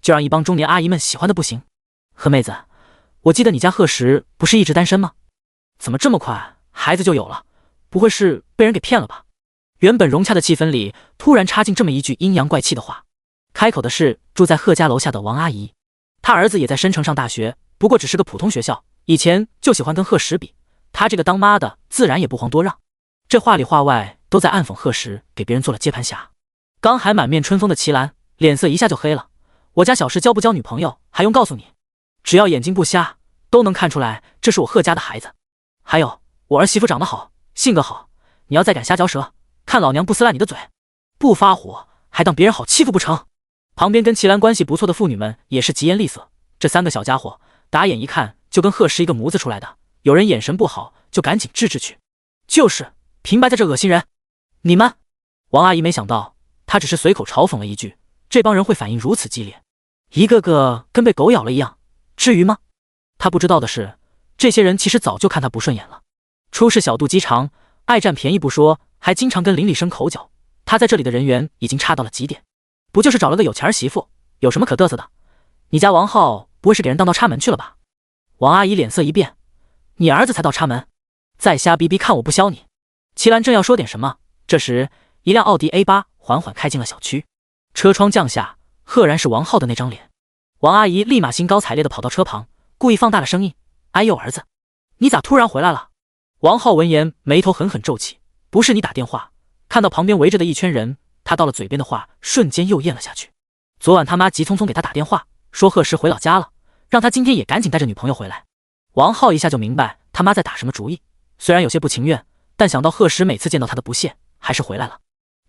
就让一帮中年阿姨们喜欢的不行。贺妹子，我记得你家贺石不是一直单身吗？怎么这么快孩子就有了？不会是被人给骗了吧？原本融洽的气氛里突然插进这么一句阴阳怪气的话。开口的是住在贺家楼下的王阿姨，她儿子也在深城上大学，不过只是个普通学校，以前就喜欢跟贺石比，他这个当妈的自然也不遑多让。这话里话外都在暗讽贺石给别人做了接盘侠。刚还满面春风的齐兰脸色一下就黑了。我家小石交不交女朋友还用告诉你？只要眼睛不瞎，都能看出来这是我贺家的孩子。还有，我儿媳妇长得好，性格好，你要再敢瞎嚼舌，看老娘不撕烂你的嘴！不发火还当别人好欺负不成？旁边跟齐兰关系不错的妇女们也是疾言厉色。这3个小家伙打眼一看就跟贺石一个模子出来的，有人眼神不好就赶紧制止去。就是平白在这恶心人！你们……王阿姨没想到她只是随口嘲讽了一句，这帮人会反应如此激烈，一个个跟被狗咬了一样，至于吗？她不知道的是，这些人其实早就看她不顺眼了。出事小肚鸡肠，爱占便宜不说，还经常跟邻里生口角。她在这里的人缘已经差到了极点，不就是找了个有钱儿媳妇，有什么可嘚瑟的？你家王浩不会是给人当到插门去了吧？王阿姨脸色一变，你儿子才到插门，再瞎逼逼看我不削你！齐兰正要说点什么，这时一辆奥迪 A8 缓缓开进了小区，车窗降下，赫然是王浩的那张脸。王阿姨立马兴高采烈地跑到车旁，故意放大了声音：“哎呦，儿子，你咋突然回来了？”王浩闻言眉头狠狠皱起，不是你打电话。看到旁边围着的一圈人，他到了嘴边的话瞬间又咽了下去。昨晚他妈急匆匆给他打电话，说贺石回老家了，让他今天也赶紧带着女朋友回来。王浩一下就明白他妈在打什么主意，虽然有些不情愿，但想到贺石每次见到他的不屑，还是回来了。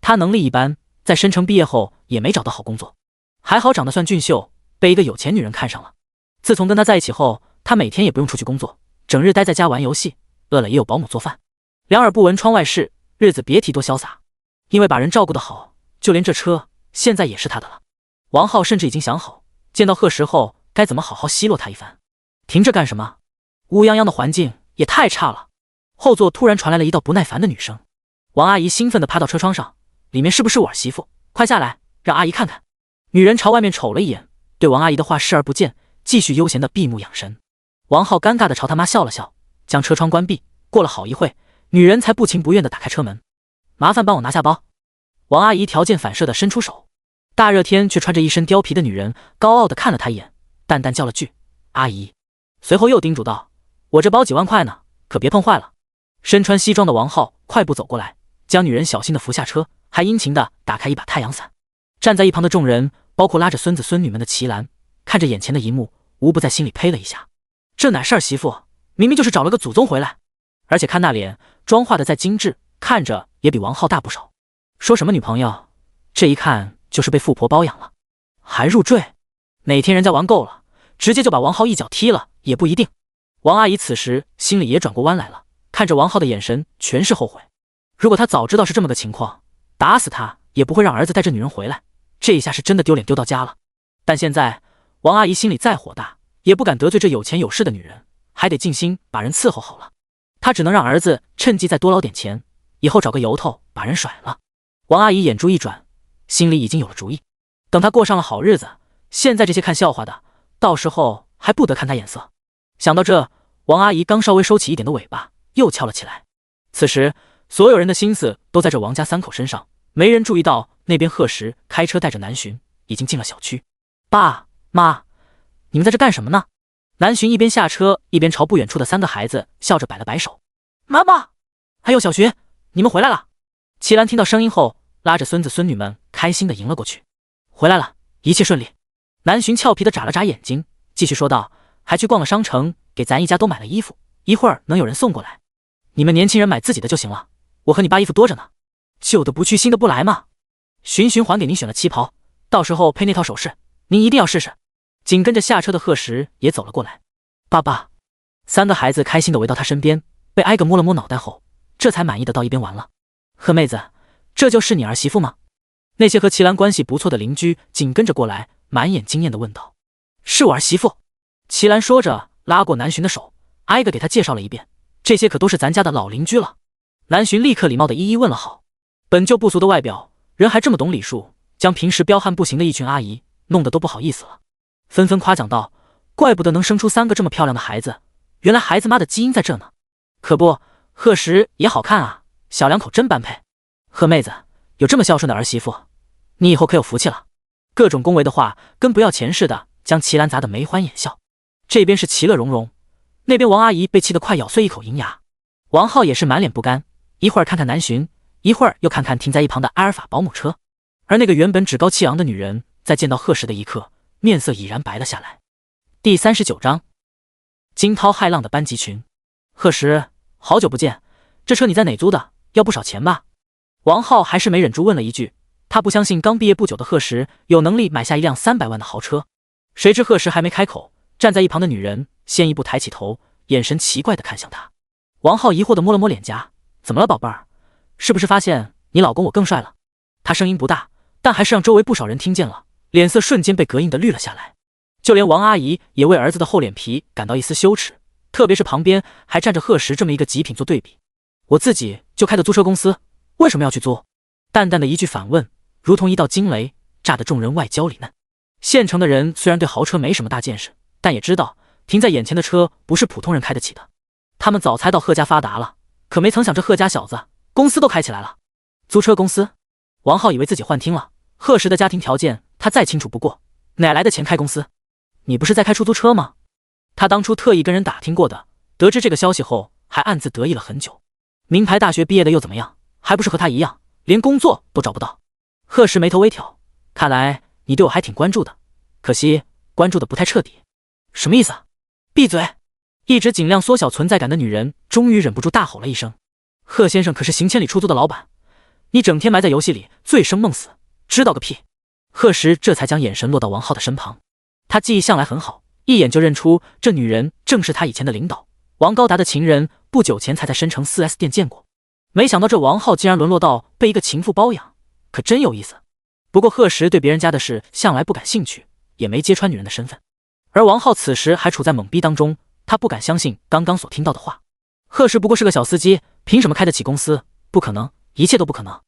他能力一般，在申城毕业后也没找到好工作，还好长得算俊秀，被一个有钱女人看上了。自从跟他在一起后，他每天也不用出去工作，整日待在家玩游戏，饿了也有保姆做饭，两耳不闻窗外事，日子别提多潇洒。因为把人照顾得好，就连这车现在也是他的了。王浩甚至已经想好，见到贺石后该怎么好好奚落他一番。停着干什么？乌泱泱的环境也太差了。后座突然传来了一道不耐烦的女声。王阿姨兴奋地趴到车窗上，里面是不是我儿媳妇？快下来，让阿姨看看。女人朝外面瞅了一眼，对王阿姨的话视而不见，继续悠闲地闭目养神。王浩尴尬地朝他妈笑了笑，将车窗关闭。过了好一会，女人才不情不愿地打开车门。麻烦帮我拿下包。王阿姨条件反射地伸出手，大热天却穿着一身貂皮的女人高傲地看了她一眼，淡淡叫了句阿姨，随后又叮嘱道：我这包几万块呢，可别碰坏了。身穿西装的王浩快步走过来，将女人小心地扶下车，还殷勤地打开一把太阳伞。站在一旁的众人，包括拉着孙子孙女们的齐兰，看着眼前的一幕，无不在心里呸了一下。这哪是儿媳妇，明明就是找了个祖宗回来，而且看那脸，妆化的再精致，看着也比王浩大不少。说什么女朋友，这一看就是被富婆包养了，还入赘。哪天人家玩够了，直接就把王浩一脚踢了也不一定。王阿姨此时心里也转过弯来了，看着王浩的眼神全是后悔。如果他早知道是这么个情况，打死他也不会让儿子带着女人回来，这一下是真的丢脸丢到家了。但现在王阿姨心里再火大，也不敢得罪这有钱有势的女人，还得尽心把人伺候好了。她只能让儿子趁机再多捞点钱，以后找个由头把人甩了。王阿姨眼珠一转，心里已经有了主意。等她过上了好日子，现在这些看笑话的，到时候还不得看她眼色。想到这，王阿姨刚稍微收起一点的尾巴，又翘了起来。此时所有人的心思都在这王家3口身上，没人注意到那边贺石开车带着南巡已经进了小区。爸妈，你们在这干什么呢？南巡一边下车一边朝不远处的3个孩子笑着摆了摆手。妈妈，还有小寻，你们回来了。齐兰听到声音后，拉着孙子孙女们开心地迎了过去。回来了，一切顺利。南巡俏皮地眨了眨眼睛，继续说道：还去逛了商城，给咱一家都买了衣服，一会儿能有人送过来。你们年轻人买自己的就行了，我和你爸衣服多着呢，旧的不去新的不来嘛。寻寻还给您选了旗袍，到时候配那套首饰，您一定要试试。紧跟着下车的贺石也走了过来。爸爸，3个孩子开心地围到他身边，被挨个摸了摸脑袋后，这才满意地到一边玩了。贺妹子，这就是你儿媳妇吗？那些和齐兰关系不错的邻居紧跟着过来，满眼惊艳地问道。是我儿媳妇。齐兰说着拉过南巡的手，挨个给他介绍了一遍，这些可都是咱家的老邻居了。南巡立刻礼貌地一一问了好。本就不俗的外表，人还这么懂礼数，将平时彪悍不行的一群阿姨弄得都不好意思了，纷纷夸奖道：怪不得能生出3个这么漂亮的孩子，原来孩子妈的基因在这呢。可不，贺石也好看啊，小两口真般配。贺妹子，有这么孝顺的儿媳妇，你以后可有福气了。各种恭维的话跟不要钱似的，将齐兰砸得眉欢眼笑。这边是其乐融融，那边王阿姨被气得快咬碎一口银牙。王浩也是满脸不甘，一会儿看看南巡，一会儿又看看停在一旁的阿尔法保姆车。而那个原本趾高气扬的女人，在见到贺石的一刻，面色已然白了下来。第39章，惊涛骇浪的班级群。贺石，好久不见，这车你在哪租的？要不少钱吧？王浩还是没忍住问了一句，他不相信刚毕业不久的贺石有能力买下一辆300万的豪车。谁知贺石还没开口，站在一旁的女人先一步抬起头，眼神奇怪地看向他。王浩疑惑地摸了摸脸颊，怎么了宝贝儿？是不是发现你老公我更帅了？他声音不大，但还是让周围不少人听见了，脸色瞬间被膈应地绿了下来。就连王阿姨也为儿子的厚脸皮感到一丝羞耻，特别是旁边还站着贺石这么一个极品做对比。我自己就开的租车公司，为什么要去租？淡淡的一句反问，如同一道惊雷，炸得众人外焦里嫩。县城的人虽然对豪车没什么大见识，但也知道停在眼前的车不是普通人开得起的。他们早猜到贺家发达了，可没曾想这贺家小子公司都开起来了。租车公司？王浩以为自己幻听了，贺石的家庭条件他再清楚不过，哪来的钱开公司？你不是在开出租车吗？他当初特意跟人打听过的，得知这个消息后还暗自得意了很久。名牌大学毕业的又怎么样？还不是和他一样，连工作都找不到。贺石眉头微挑，看来你对我还挺关注的，可惜关注的不太彻底。什么意思？闭嘴！一直尽量缩小存在感的女人终于忍不住大吼了一声。贺先生可是行千里出租的老板，你整天埋在游戏里醉生梦死，知道个屁！贺石这才将眼神落到王浩的身旁，他记忆向来很好，一眼就认出这女人正是他以前的领导王高达的情人，不久前才在深城 4S 店见过。没想到这王浩竟然沦落到被一个情妇包养，可真有意思。不过贺石对别人家的事向来不感兴趣，也没揭穿女人的身份。而王浩此时还处在懵逼当中，他不敢相信刚刚所听到的话。贺石不过是个小司机，凭什么开得起公司？不可能，一切都不可能。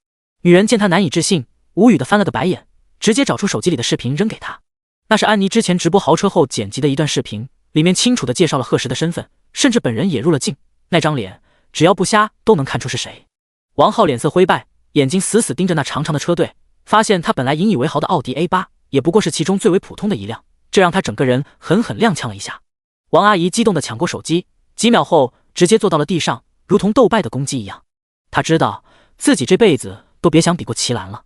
女人见他难以置信，无语的翻了个白眼，直接找出手机里的视频扔给他。那是安妮之前直播豪车后剪辑的一段视频，里面清楚地介绍了贺石的身份，甚至本人也入了镜。那张脸只要不瞎都能看出是谁。王浩脸色灰败，眼睛死死盯着那长长的车队，发现他本来引以为豪的奥迪 A8 也不过是其中最为普通的一辆，这让他整个人狠狠踉跄了一下。王阿姨激动地抢过手机，几秒后直接坐到了地上，如同斗败的公鸡一样。她知道自己这辈子都别想比过齐兰了。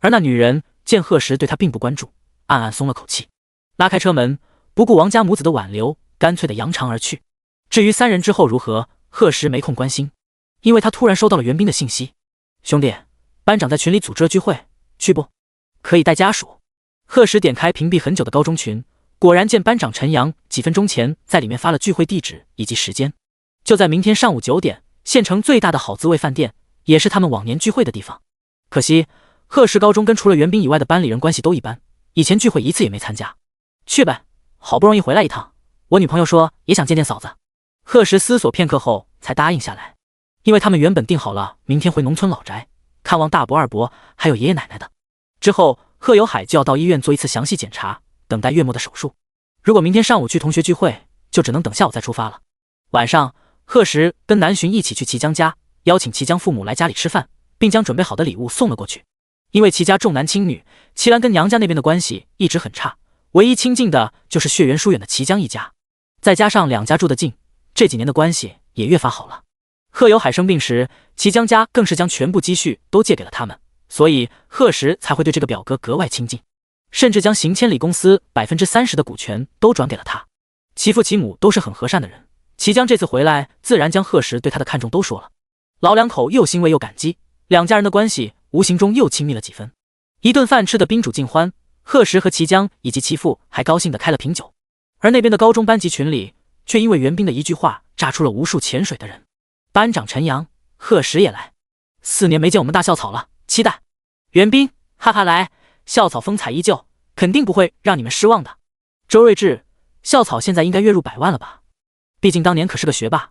而那女人见贺石对她并不关注，暗暗松了口气，拉开车门，不顾王家母子的挽留，干脆地扬长而去。至于3人之后如何，贺石没空关心，因为他突然收到了袁斌的信息：兄弟，班长在群里组织了聚会，去不？可以带家属。贺石点开屏蔽很久的高中群，果然见班长陈阳几分钟前在里面发了聚会地址以及时间，就在明天上午9点，县城最大的好滋味饭店，也是他们往年聚会的地方。可惜贺石高中跟除了袁斌以外的班里人关系都一般，以前聚会一次也没参加。去呗，好不容易回来一趟，我女朋友说也想见见嫂子。贺石思索片刻后才答应下来，因为他们原本定好了明天回农村老宅看望大伯二伯还有爷爷奶奶的。之后贺有海就要到医院做一次详细检查，等待月末的手术。如果明天上午去同学聚会，就只能等下午再出发了。晚上贺石跟南巡一起去齐江家，邀请齐江父母来家里吃饭，并将准备好的礼物送了过去。因为齐家重男轻女，齐兰跟娘家那边的关系一直很差，唯一亲近的就是血缘疏远的齐江一家，再加上两家住得近，这几年的关系也越发好了。贺有海生病时，齐江家更是将全部积蓄都借给了他们，所以贺石才会对这个表哥格外亲近，甚至将行千里公司30%的股权都转给了他。其父其母都是很和善的人，齐江这次回来自然将贺石对他的看重都说了。老两口又欣慰又感激，两家人的关系无形中又亲密了几分。一顿饭吃得宾主尽欢，贺石和齐江以及其父还高兴地开了瓶酒。而那边的高中班级群里，却因为袁斌的一句话炸出了无数潜水的人。班长陈阳，贺石也来，4年没见我们大校草了，期待。袁斌，哈哈来，校草风采依旧，肯定不会让你们失望的。周睿智，校草现在应该月入100万了吧？毕竟当年可是个学霸，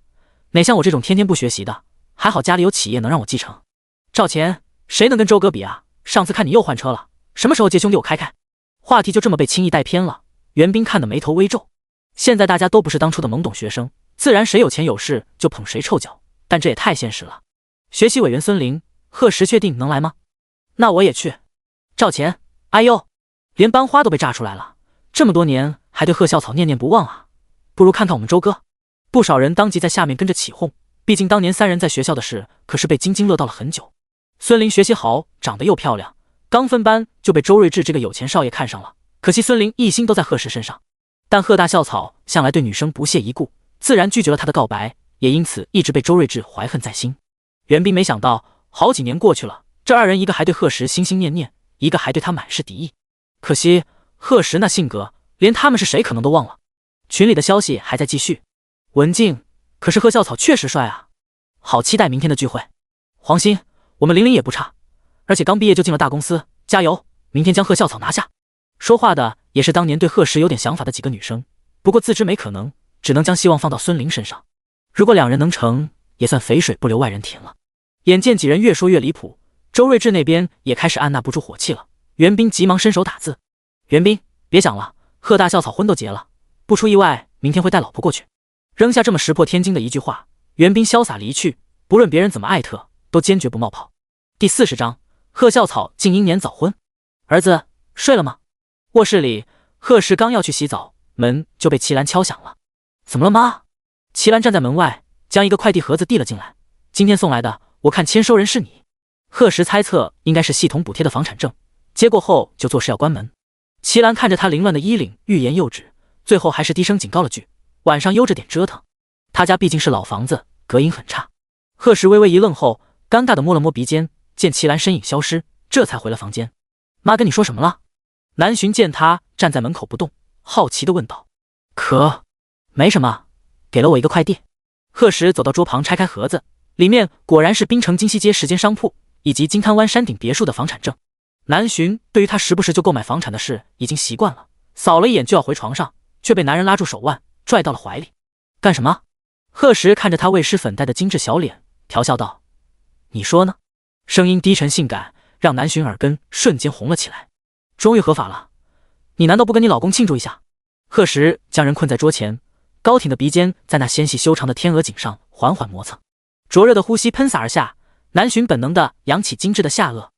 哪像我这种天天不学习的，还好家里有企业能让我继承。赵钱，谁能跟周哥比啊？上次看你又换车了，什么时候借兄弟我开开？话题就这么被轻易带偏了，袁斌看得眉头微皱。现在大家都不是当初的懵懂学生，自然谁有钱有势就捧谁臭脚，但这也太现实了。学习委员孙林，贺石确定能来吗？那我也去。赵钱，哎呦，连班花都被炸出来了，这么多年还对贺校草念念不忘啊！不如看看我们周哥。不少人当即在下面跟着起哄，毕竟当年三人在学校的事可是被津津乐道了很久。孙琳学习好，长得又漂亮，刚分班就被周睿智这个有钱少爷看上了。可惜孙琳一心都在贺石身上，但贺大校草向来对女生不屑一顾，自然拒绝了他的告白，也因此一直被周睿智怀恨在心。袁彬没想到，好几年过去了，这二人一个还对贺石心心念念，一个还对他满是敌意。可惜贺石那性格，连他们是谁可能都忘了。群里的消息还在继续，文静，可是贺校草确实帅啊，好期待明天的聚会。黄鑫，我们玲也不差，而且刚毕业就进了大公司，加油，明天将贺校草拿下。说话的也是当年对贺石有点想法的几个女生，不过自知没可能，只能将希望放到孙琳身上。如果两人能成，也算肥水不流外人田了。眼见几人越说越离谱，周睿智那边也开始按捺不住火气了。袁彬急忙伸手打字：袁彬，别讲了，贺大校草婚都结了，不出意外，明天会带老婆过去。扔下这么石破天惊的一句话，袁彬潇洒离去，不论别人怎么艾特，都坚决不冒泡。第40章，贺校草竟英年早婚。儿子睡了吗？卧室里，贺石刚要去洗澡，门就被齐兰敲响了。怎么了妈？齐兰站在门外，将一个快递盒子递了进来。今天送来的，我看签收人是你。贺石猜测应该是系统补贴的房产证，接过后就做事要关门。齐兰看着他凌乱的衣领，欲言又止，最后还是低声警告了句：晚上悠着点折腾。他家毕竟是老房子，隔音很差。贺石微微一愣后，尴尬地摸了摸鼻尖，见齐兰身影消失，这才回了房间。妈跟你说什么了？南巡见他站在门口不动，好奇地问道。没什么，给了我一个快递。贺石走到桌旁，拆开盒子，里面果然是滨城金溪街10间商铺以及金滩湾山顶别墅的房产证。南巡对于他时不时就购买房产的事已经习惯了，扫了一眼就要回床上，却被男人拉住手腕，拽到了怀里。干什么？贺石看着他未施粉黛的精致小脸，调笑道：你说呢？声音低沉性感，让南巡耳根瞬间红了起来。终于合法了，你难道不跟你老公庆祝一下？贺石将人困在桌前，高挺的鼻尖在那纤细修长的天鹅颈上缓缓磨蹭，灼热的呼吸喷洒而下，南巡本能地扬起精致的下颚。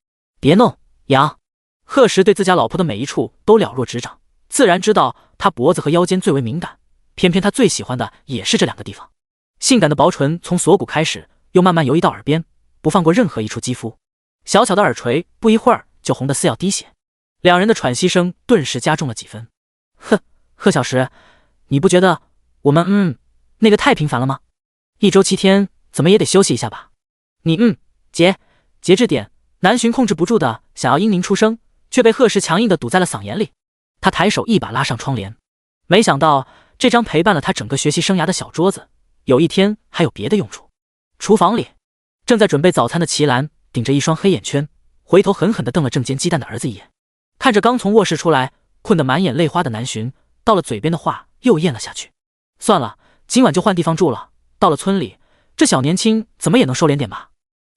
别弄，扬！贺石对自家老婆的每一处都了若指掌，自然知道她脖子和腰间最为敏感，偏偏他最喜欢的也是这两个地方。性感的薄唇从锁骨开始，又慢慢游移到耳边，不放过任何一处肌肤。小巧的耳垂不一会儿就红得似要滴血，两人的喘息声顿时加重了几分。贺小石，你不觉得我们那个太频繁了吗？一周7天，怎么也得休息一下吧？你节制点。南巡控制不住的想要嘤咛出声，却被贺石强硬的堵在了嗓眼里。他抬手一把拉上窗帘，没想到这张陪伴了他整个学习生涯的小桌子，有一天还有别的用处。厨房里，正在准备早餐的齐兰顶着一双黑眼圈，回头狠狠地瞪了正煎鸡蛋的儿子一眼，看着刚从卧室出来困得满眼泪花的南巡，到了嘴边的话又咽了下去。算了，今晚就换地方住了，到了村里，这小年轻怎么也能收敛点吧。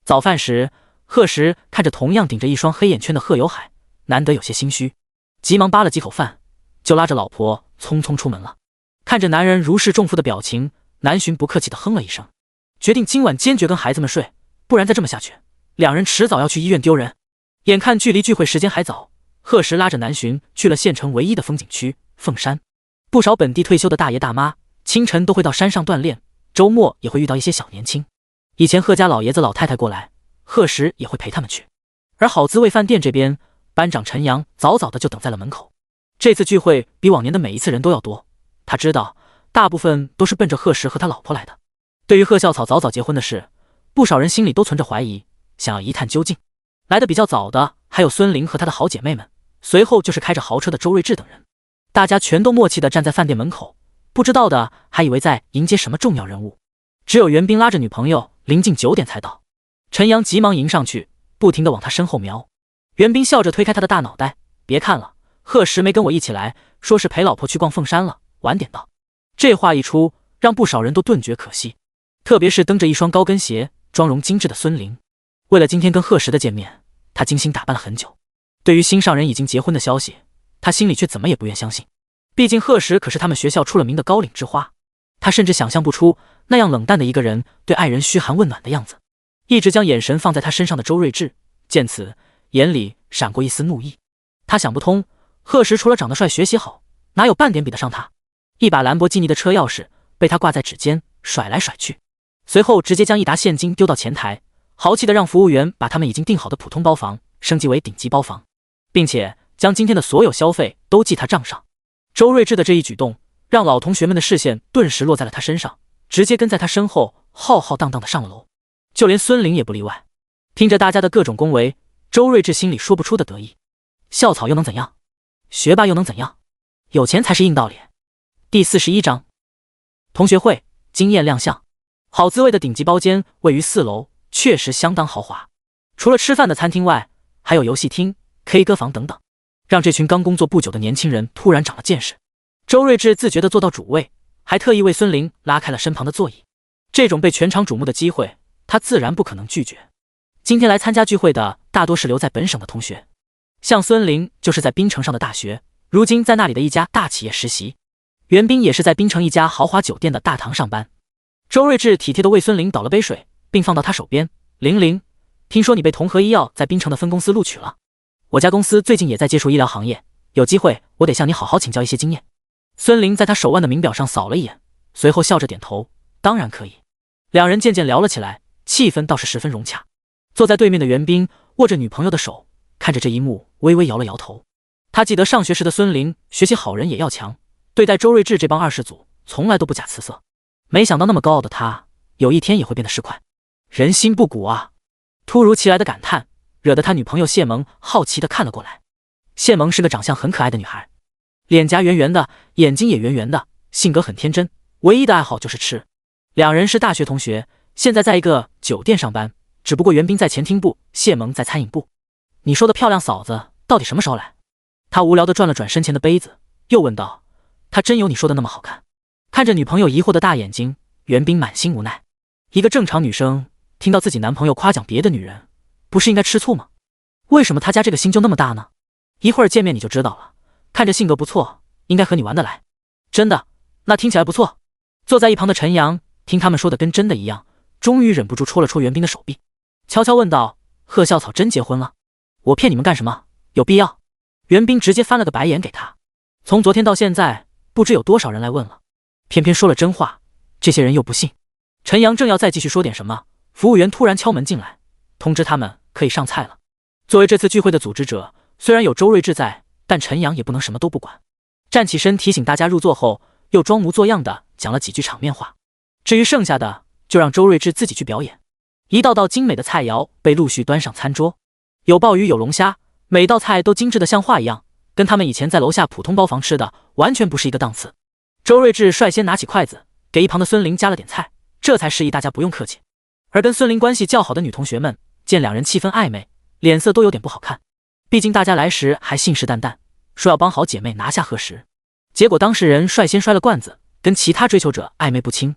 早饭时，贺石看着同样顶着一双黑眼圈的贺有海，难得有些心虚，急忙扒了几口饭，就拉着老婆匆匆出门了。看着男人如释重负的表情，南巡不客气地哼了一声，决定今晚坚决跟孩子们睡，不然再这么下去，两人迟早要去医院丢人。眼看距离聚会时间还早，贺石拉着南巡去了县城唯一的风景区凤山。不少本地退休的大爷大妈清晨都会到山上锻炼，周末也会遇到一些小年轻。以前贺家老爷子老太太过来，贺石也会陪他们去。而好滋味饭店这边，班长陈阳早早的就等在了门口。这次聚会比往年的每一次人都要多，他知道大部分都是奔着贺石和他老婆来的。对于贺校草早早结婚的事，不少人心里都存着怀疑，想要一探究竟。来的比较早的还有孙玲和她的好姐妹们，随后就是开着豪车的周睿智等人。大家全都默契地站在饭店门口，不知道的还以为在迎接什么重要人物。只有袁彬拉着女朋友临近9点才到。陈阳急忙迎上去，不停地往他身后瞄。袁彬笑着推开他的大脑袋，别看了，贺石没跟我一起来，说是陪老婆去逛凤山了，晚点到。这话一出，让不少人都顿觉可惜，特别是蹬着一双高跟鞋妆容精致的孙玲。为了今天跟贺石的见面，他精心打扮了很久。对于新上任已经结婚的消息，他心里却怎么也不愿相信，毕竟贺石可是他们学校出了名的高岭之花。他甚至想象不出那样冷淡的一个人对爱人嘘寒问暖的样子。一直将眼神放在他身上的周睿智见此，眼里闪过一丝怒意。他想不通，贺石除了长得帅学习好，哪有半点比得上他。一把兰博基尼的车钥匙被他挂在指尖甩来甩去，随后直接将一沓现金丢到前台，豪气的让服务员把他们已经订好的普通包房升级为顶级包房，并且将今天的所有消费都记他账上。周睿智的这一举动让老同学们的视线顿时落在了他身上，直接跟在他身后浩浩荡荡的上了楼，就连孙玲也不例外。听着大家的各种恭维，周睿智心里说不出的得意。校草又能怎样？学霸又能怎样？有钱才是硬道理。第41章同学会惊艳亮相。好滋味的顶级包间位于4楼，确实相当豪华。除了吃饭的餐厅外，还有游戏厅、K 歌房等等，让这群刚工作不久的年轻人突然长了见识。周睿智自觉地坐到主位，还特意为孙玲拉开了身旁的座椅。这种被全场瞩目的机会，他自然不可能拒绝。今天来参加聚会的大多是留在本省的同学，像孙玲就是在槟城上的大学，如今在那里的一家大企业实习。袁斌也是在槟城一家豪华酒店的大堂上班。周睿智体贴地为孙玲倒了杯水，并放到他手边。玲玲，听说你被同和医药在槟城的分公司录取了，我家公司最近也在接触医疗行业，有机会我得向你好好请教一些经验。孙玲在他手腕的名表上扫了一眼，随后笑着点头，当然可以。两人渐渐聊了起来，气氛倒是十分融洽。坐在对面的袁斌握着女朋友的手，看着这一幕微微摇了摇头。他记得上学时的孙玲学习好人也要强，对待周睿智这帮二世祖从来都不假辞色，没想到那么高傲的他有一天也会变得市侩。人心不古啊！突如其来的感叹惹得他女朋友谢萌好奇地看了过来。谢萌是个长相很可爱的女孩，脸颊圆圆的，眼睛也圆圆的，性格很天真，唯一的爱好就是吃。两人是大学同学，现在在一个酒店上班，只不过袁斌在前厅部，谢萌在餐饮部。你说的漂亮嫂子到底什么时候来？他无聊地转了转身前的杯子，又问道。她真有你说的那么好看？看着女朋友疑惑的大眼睛，袁斌满心无奈。一个正常女生听到自己男朋友夸奖别的女人，不是应该吃醋吗？为什么他家这个心就那么大呢？一会儿见面你就知道了，看着性格不错，应该和你玩得来。真的？那听起来不错。坐在一旁的陈阳听他们说的跟真的一样，终于忍不住戳了戳袁斌的手臂，悄悄问道：贺校草真结婚了？我骗你们干什么？有必要？袁斌直接翻了个白眼给他。从昨天到现在，不知有多少人来问了，偏偏说了真话，这些人又不信。陈阳正要再继续说点什么，服务员突然敲门进来，通知他们可以上菜了。作为这次聚会的组织者，虽然有周睿智在，但陈阳也不能什么都不管。站起身提醒大家入座后，又装模作样的讲了几句场面话。至于剩下的，就让周睿智自己去表演。一道道精美的菜肴被陆续端上餐桌，有鲍鱼有龙虾，每道菜都精致的像画一样，跟他们以前在楼下普通包房吃的完全不是一个档次。周睿智率先拿起筷子给一旁的孙玲夹了点菜，这才示意大家不用客气。而跟孙玲关系较好的女同学们见两人气氛暧昧，脸色都有点不好看。毕竟大家来时还信誓旦旦说要帮好姐妹拿下贺食，结果当事人率先摔了罐子，跟其他追求者暧昧不清。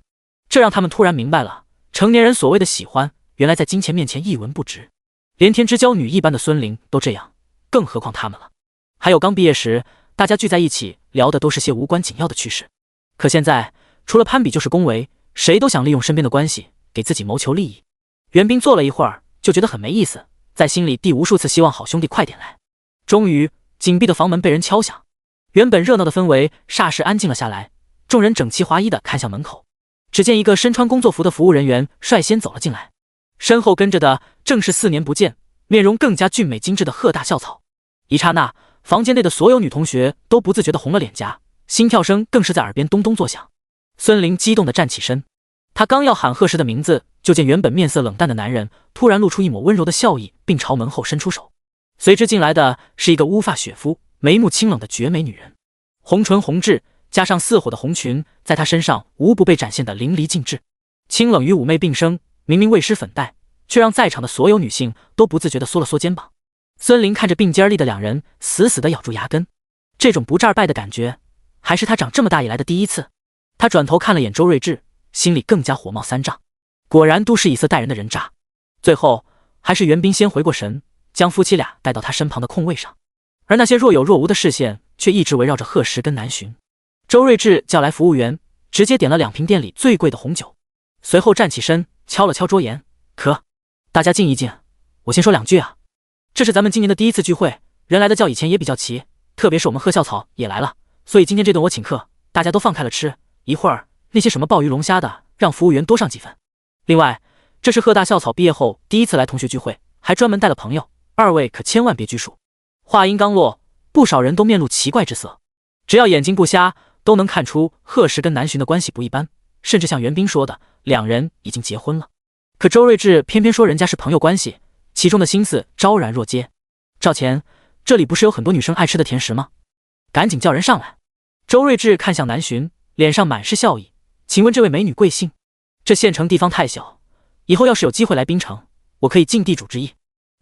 这让他们突然明白了，成年人所谓的喜欢，原来在金钱面前一文不值。连天之娇女一般的孙玲都这样，更何况他们了。还有刚毕业时大家聚在一起聊的都是些无关紧要的趣事，可现在除了攀比就是恭维，谁都想利用身边的关系给自己谋求利益。袁斌坐了一会儿就觉得很没意思，在心里第无数次希望好兄弟快点来。终于紧闭的房门被人敲响，原本热闹的氛围霎时安静了下来，众人整齐划一地看向门口。只见一个身穿工作服的服务人员率先走了进来，身后跟着的正是4年不见，面容更加俊美精致的贺大校草。一刹那，房间内的所有女同学都不自觉地红了脸颊，心跳声更是在耳边咚咚作响。孙玲激动地站起身，她刚要喊贺氏的名字，就见原本面色冷淡的男人突然露出一抹温柔的笑意，并朝门后伸出手。随之进来的是一个乌发雪肤、眉目清冷的绝美女人，红唇红痣加上似火的红裙，在她身上无不被展现得淋漓尽致。清冷与妩媚并生，明明未施粉黛，却让在场的所有女性都不自觉地缩了缩肩膀。孙玲看着并肩立的两人，死死地咬住牙根，这种不战而败的感觉还是她长这么大以来的第一次。她转头看了眼周睿智，心里更加火冒三丈，果然都是以色待人的人渣。最后还是袁斌先回过神，将夫妻俩带到他身旁的空位上，而那些若有若无的视线却一直围绕着贺石跟南巡。周睿智叫来服务员，直接点了2瓶店里最贵的红酒，随后站起身敲了敲桌沿，大家静一静，我先说2句啊。这是咱们今年的第一次聚会，人来的较以前也比较齐，特别是我们贺校草也来了，所以今天这顿我请客，大大家都放开了吃，一会儿那些什么鲍鱼龙虾的，让服务员多上几份。另外，这是贺大校草毕业后第一次来同学聚会，还专门带了朋友，二位可千万别拘束。话音刚落，不少人都面露奇怪之色，只要眼睛不瞎，都能看出贺石跟南洵的关系不一般，甚至像袁冰说的，两人已经结婚了。可周睿智偏偏说人家是朋友关系，其中的心思昭然若揭。赵钱，这里不是有很多女生爱吃的甜食吗？赶紧叫人上来。周睿智看向南洵，脸上满是笑意，请问这位美女贵姓？这县城地方太小，以后要是有机会来滨城，我可以尽地主之谊。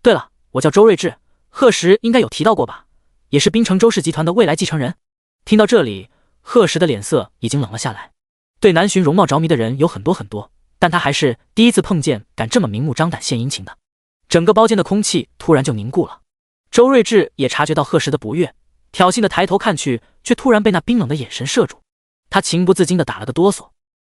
对了，我叫周睿智，贺石应该有提到过吧，也是滨城周氏集团的未来继承人。听到这里，贺石的脸色已经冷了下来。对南洵容貌着迷的人有很多，但他还是第一次碰见敢这么明目张胆献殷勤的。整个包间的空气突然就凝固了。周睿智也察觉到贺石的不悦，挑衅的抬头看去，却突然被那冰冷的眼神射住。他情不自禁地打了个哆嗦。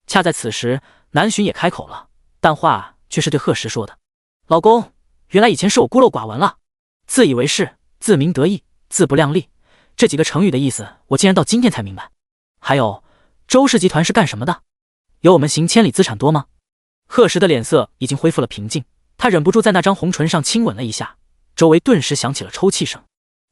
恰在此时，南洵也开口了，但话却是对贺石说的：老公，原来以前是我孤陋寡闻了，自以为是，自鸣得意，自不量力，这几个成语的意思我竟然到今天才明白。还有，周氏集团是干什么的？有我们行千里资产多吗？贺石的脸色已经恢复了平静，他忍不住在那张红唇上亲吻了一下，周围顿时响起了抽泣声。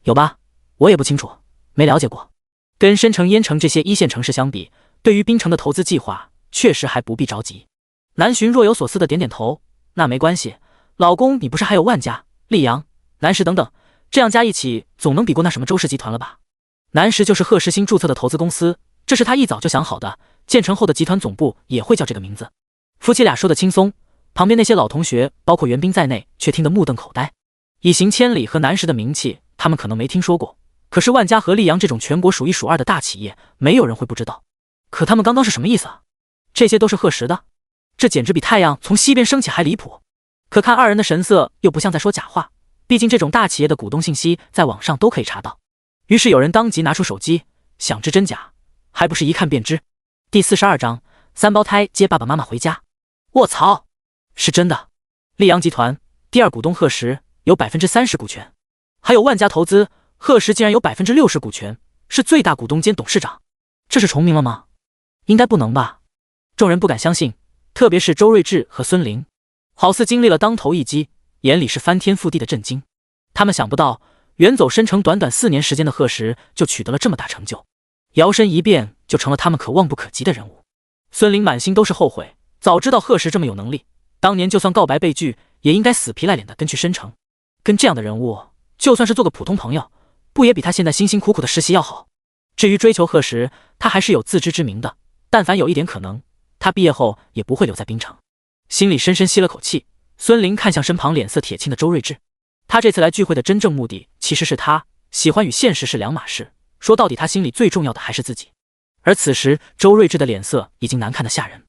有吧，我也不清楚，没了解过。跟申城、燕城这些一线城市相比，对于滨城的投资计划确实还不必着急。南洵若有所思的点点头，那没关系，老公你不是还有万家、溧阳、南石等等，这样加一起总能比过那什么周氏集团了吧？南石就是贺石新注册的投资公司，这是他一早就想好的，建成后的集团总部也会叫这个名字。夫妻俩说的轻松，旁边那些老同学包括袁冰在内却听得目瞪口呆。以行千里和南石的名气，他们可能没听说过，可是万家和溧阳这种全国数一数二的大企业，没有人会不知道。可他们刚刚是什么意思啊？这些都是贺石的？这简直比太阳从西边升起还离谱。可看二人的神色，又不像在说假话，毕竟这种大企业的股东信息在网上都可以查到。于是有人当即拿出手机，想知真假，还不是一看便知。第42章，三胞胎接爸爸妈妈回家。卧槽，是真的！溧阳集团第二股东贺石有 30% 股权，还有万家投资，贺石竟然有 60% 股权，是最大股东兼董事长。这是重名了吗？应该不能吧。众人不敢相信，特别是周睿智和孙玲，好似经历了当头一击，眼里是翻天覆地的震惊。他们想不到，远走申城短短4年时间的贺石就取得了这么大成就，摇身一变就成了他们可望不可及的人物。孙玲满心都是后悔，早知道贺石这么有能力，当年就算告白被拒，也应该死皮赖脸的跟去申城。跟这样的人物，就算是做个普通朋友，不也比他现在辛辛苦苦的实习要好？至于追求贺石，他还是有自知之明的，但凡有一点可能，他毕业后也不会留在滨城。心里深深吸了口气，孙玲看向身旁脸色铁青的周睿智，他这次来聚会的真正目的其实是他喜欢与现实是两码事，说到底他心里最重要的还是自己。而此时周睿智的脸色已经难看得吓人，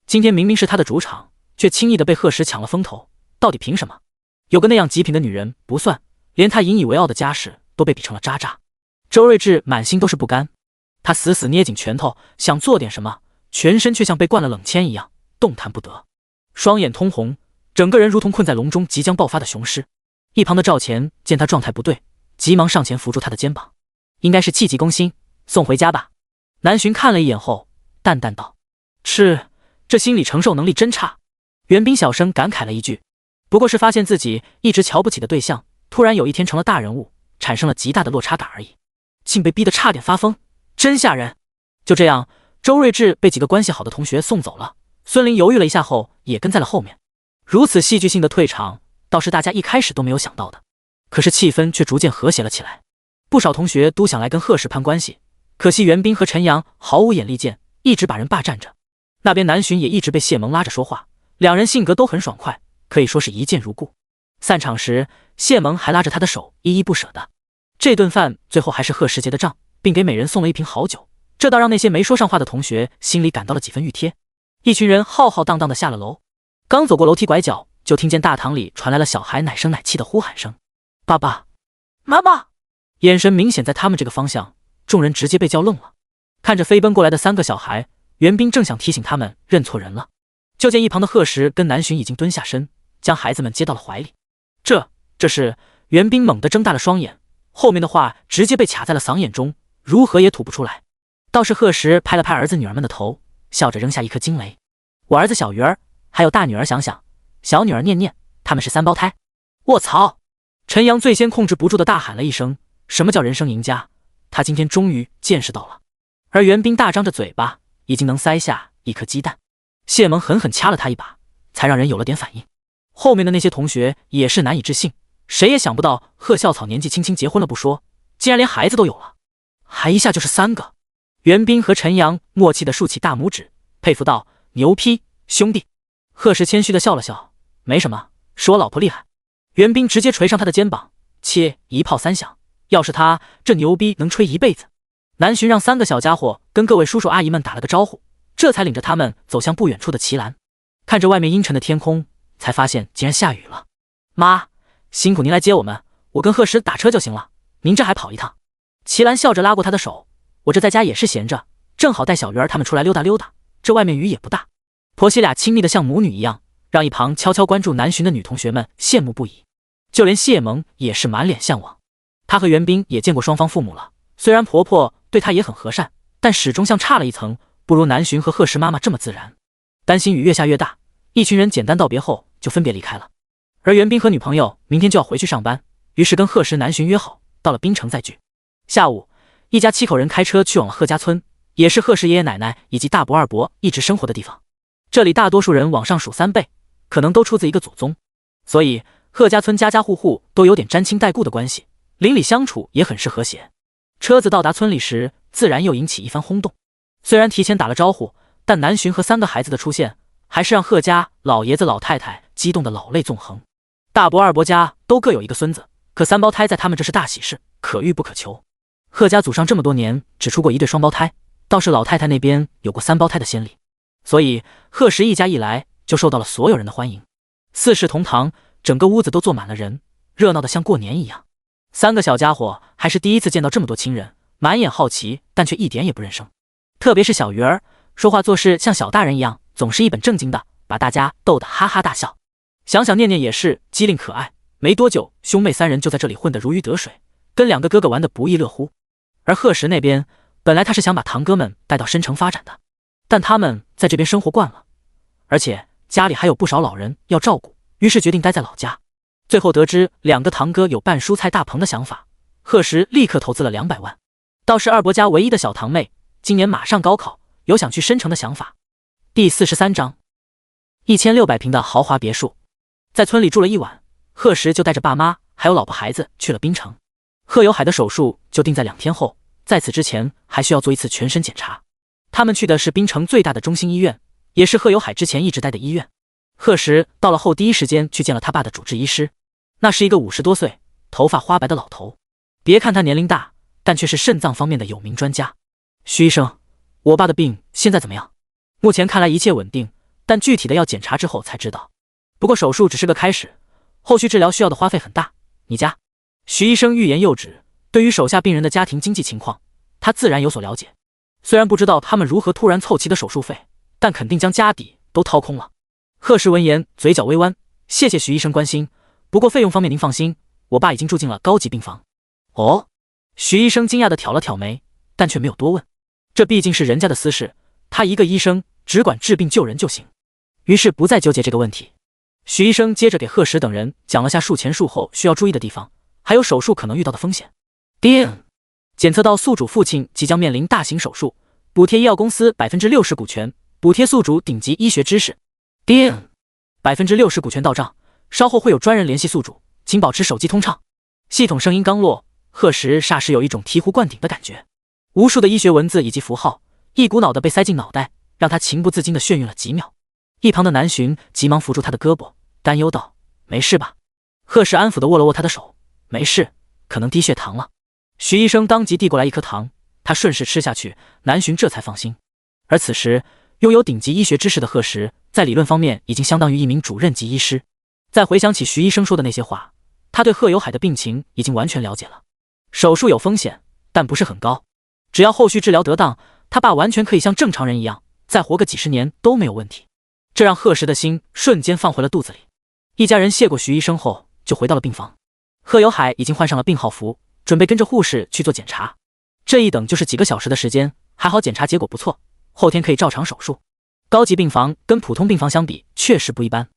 今天明明是他的主场，却轻易的被贺石抢了风头，到底凭什么？有个那样极品的女人不算，连他引以为傲的家世都被比成了渣渣。周睿智满心都是不甘，他死死捏紧拳头，想做点什么，全身却像被灌了冷铅一样动弹不得，双眼通红，整个人如同困在笼中即将爆发的雄狮。一旁的赵钱见他状态不对，急忙上前扶住他的肩膀，应该是气急攻心，送回家吧。南洵看了一眼后淡淡道，是，这心理承受能力真差。袁冰小声感慨了一句，不过是发现自己一直瞧不起的对象突然有一天成了大人物，产生了极大的落差感而已，竟被逼得差点发疯，真吓人。就这样，周睿智被几个关系好的同学送走了，孙玲犹豫了一下后也跟在了后面。如此戏剧性的退场，倒是大家一开始都没有想到的，可是气氛却逐渐和谐了起来。不少同学都想来跟贺氏攀关系，可惜袁冰和陈阳毫无眼力见，一直把人霸占着。那边南洵也一直被谢萌拉着说话，两人性格都很爽快，可以说是一见如故。散场时，谢萌还拉着他的手依依不舍的。这顿饭最后还是贺氏结的账，并给每人送了一瓶好酒，这倒让那些没说上话的同学心里感到了几分熨贴。一群人浩浩荡荡地下了楼，刚走过楼梯拐角，就听见大堂里传来了小孩奶声奶气的呼喊声：爸爸，妈妈！眼神明显在他们这个方向，众人直接被叫愣了。看着飞奔过来的3个小孩，袁冰正想提醒他们认错人了，就见一旁的贺石跟南洵已经蹲下身，将孩子们接到了怀里。这是袁冰猛地睁大了双眼，后面的话直接被卡在了嗓眼中，如何也吐不出来。倒是贺石拍了拍儿子女儿们的头，笑着扔下一颗惊雷：“我儿子小鱼儿，还有大女儿想想，小女儿念念，他们是3胞胎。”卧槽！陈阳最先控制不住的大喊了一声：“什么叫人生赢家？”他今天终于见识到了。而袁冰大张着嘴巴，已经能塞下一颗鸡蛋。谢萌狠狠掐了他一把，才让人有了点反应。后面的那些同学也是难以置信，谁也想不到贺校草年纪轻轻结婚了不说，竟然连孩子都有了，还一下就是3个。袁冰和陈阳默契地竖起大拇指，佩服道：“牛批，兄弟！”贺石谦虚地笑了笑：“没什么，是我老婆厉害。”袁冰直接捶上他的肩膀：“切，一炮3响，要是他这牛逼能吹一辈子。”南巡让3个小家伙跟各位叔叔阿姨们打了个招呼，这才领着他们走向不远处的奇兰。看着外面阴沉的天空，才发现竟然下雨了。妈，辛苦您来接我们，我跟贺石打车就行了，您这还跑一趟。奇兰笑着拉过他的手：“我这在家也是闲着，正好带小鱼儿他们出来溜达溜达，这外面雨也不大。”婆媳俩亲密的像母女一样，让一旁悄悄关注南巡的女同学们羡慕不已。就连谢萌也是满脸向往。她和袁冰也见过双方父母了，虽然婆婆对她也很和善，但始终像差了一层，不如南巡和贺石妈妈这么自然。担心雨越下越大，一群人简单道别后就分别离开了。而袁冰和女朋友明天就要回去上班，于是跟贺石、南巡约好，到了滨城再聚。下午，一家7口人开车去往了贺家村，也是贺氏爷爷奶奶以及大伯二伯一直生活的地方。这里大多数人往上数3辈，可能都出自一个祖宗，所以贺家村家家户户都有点沾亲带故的关系，邻里相处也很是和谐。车子到达村里时，自然又引起一番轰动。虽然提前打了招呼，但南巡和3个孩子的出现，还是让贺家老爷子老太太激动的老泪纵横。大伯二伯家都各有一个孙子，可3胞胎在他们这是大喜事，可遇不可求。贺家祖上这么多年只出过1对双胞胎，倒是老太太那边有过3胞胎的先例，所以贺石一家一来就受到了所有人的欢迎。4世同堂，整个屋子都坐满了人，热闹得像过年一样。3个小家伙还是第一次见到这么多亲人，满眼好奇，但却一点也不认生。特别是小鱼儿，说话做事像小大人一样，总是一本正经的，把大家逗得哈哈大笑。想想念念也是机灵可爱，没多久兄妹3人就在这里混得如鱼得水，跟2个哥哥玩得不亦乐乎。而贺石那边，本来他是想把堂哥们带到申城发展的，但他们在这边生活惯了，而且家里还有不少老人要照顾，于是决定待在老家。最后得知2个堂哥有办蔬菜大棚的想法，贺石立刻投资了200万。倒是二伯家唯一的小堂妹，今年马上高考，有想去申城的想法。第43章，1600平的豪华别墅，在村里住了1晚，贺石就带着爸妈还有老婆孩子去了滨城。贺有海的手术就定在2天后，在此之前还需要做一次全身检查。他们去的是滨城最大的中心医院，也是贺有海之前一直待的医院。贺石到了后第一时间去见了他爸的主治医师，那是一个50多岁、头发花白的老头。别看他年龄大，但却是肾脏方面的有名专家。徐医生，我爸的病现在怎么样？目前看来一切稳定，但具体的要检查之后才知道。不过手术只是个开始，后续治疗需要的花费很大。你家？徐医生欲言又止，对于手下病人的家庭经济情况，他自然有所了解。虽然不知道他们如何突然凑齐的手术费，但肯定将家底都掏空了。贺石闻言，嘴角微弯，谢谢徐医生关心，不过费用方面您放心，我爸已经住进了高级病房。哦，徐医生惊讶地挑了挑眉，但却没有多问，这毕竟是人家的私事，他一个医生只管治病救人就行，于是不再纠结这个问题。徐医生接着给贺石等人讲了下术前术后需要注意的地方，还有手术可能遇到的风险。检测到宿主父亲即将面临大型手术，补贴医药公司60%股权，补贴宿主顶级医学知识。60%股权到账，稍后会有专人联系宿主，请保持手机通畅。系统声音刚落，贺石霎时有一种醍醐灌顶的感觉，无数的医学文字以及符号一股脑的被塞进脑袋，让他情不自禁的眩晕了几秒。一旁的南巡急忙扶住他的胳膊，担忧道：“没事吧？”贺石安抚的握了握他的手：“没事，可能低血糖了。”徐医生当即递过来1颗糖，他顺势吃下去，南巡这才放心。而此时拥有顶级医学知识的贺石，在理论方面已经相当于一名主任级医师。再回想起徐医生说的那些话，他对贺有海的病情已经完全了解了。手术有风险，但不是很高，只要后续治疗得当，他爸完全可以像正常人一样，再活个几十年都没有问题。这让贺石的心瞬间放回了肚子里。一家人谢过徐医生后，就回到了病房。贺有海已经换上了病号服，准备跟着护士去做检查。这一等就是几个小时的时间，还好检查结果不错，后天可以照常手术。高级病房跟普通病房相比确实不一般，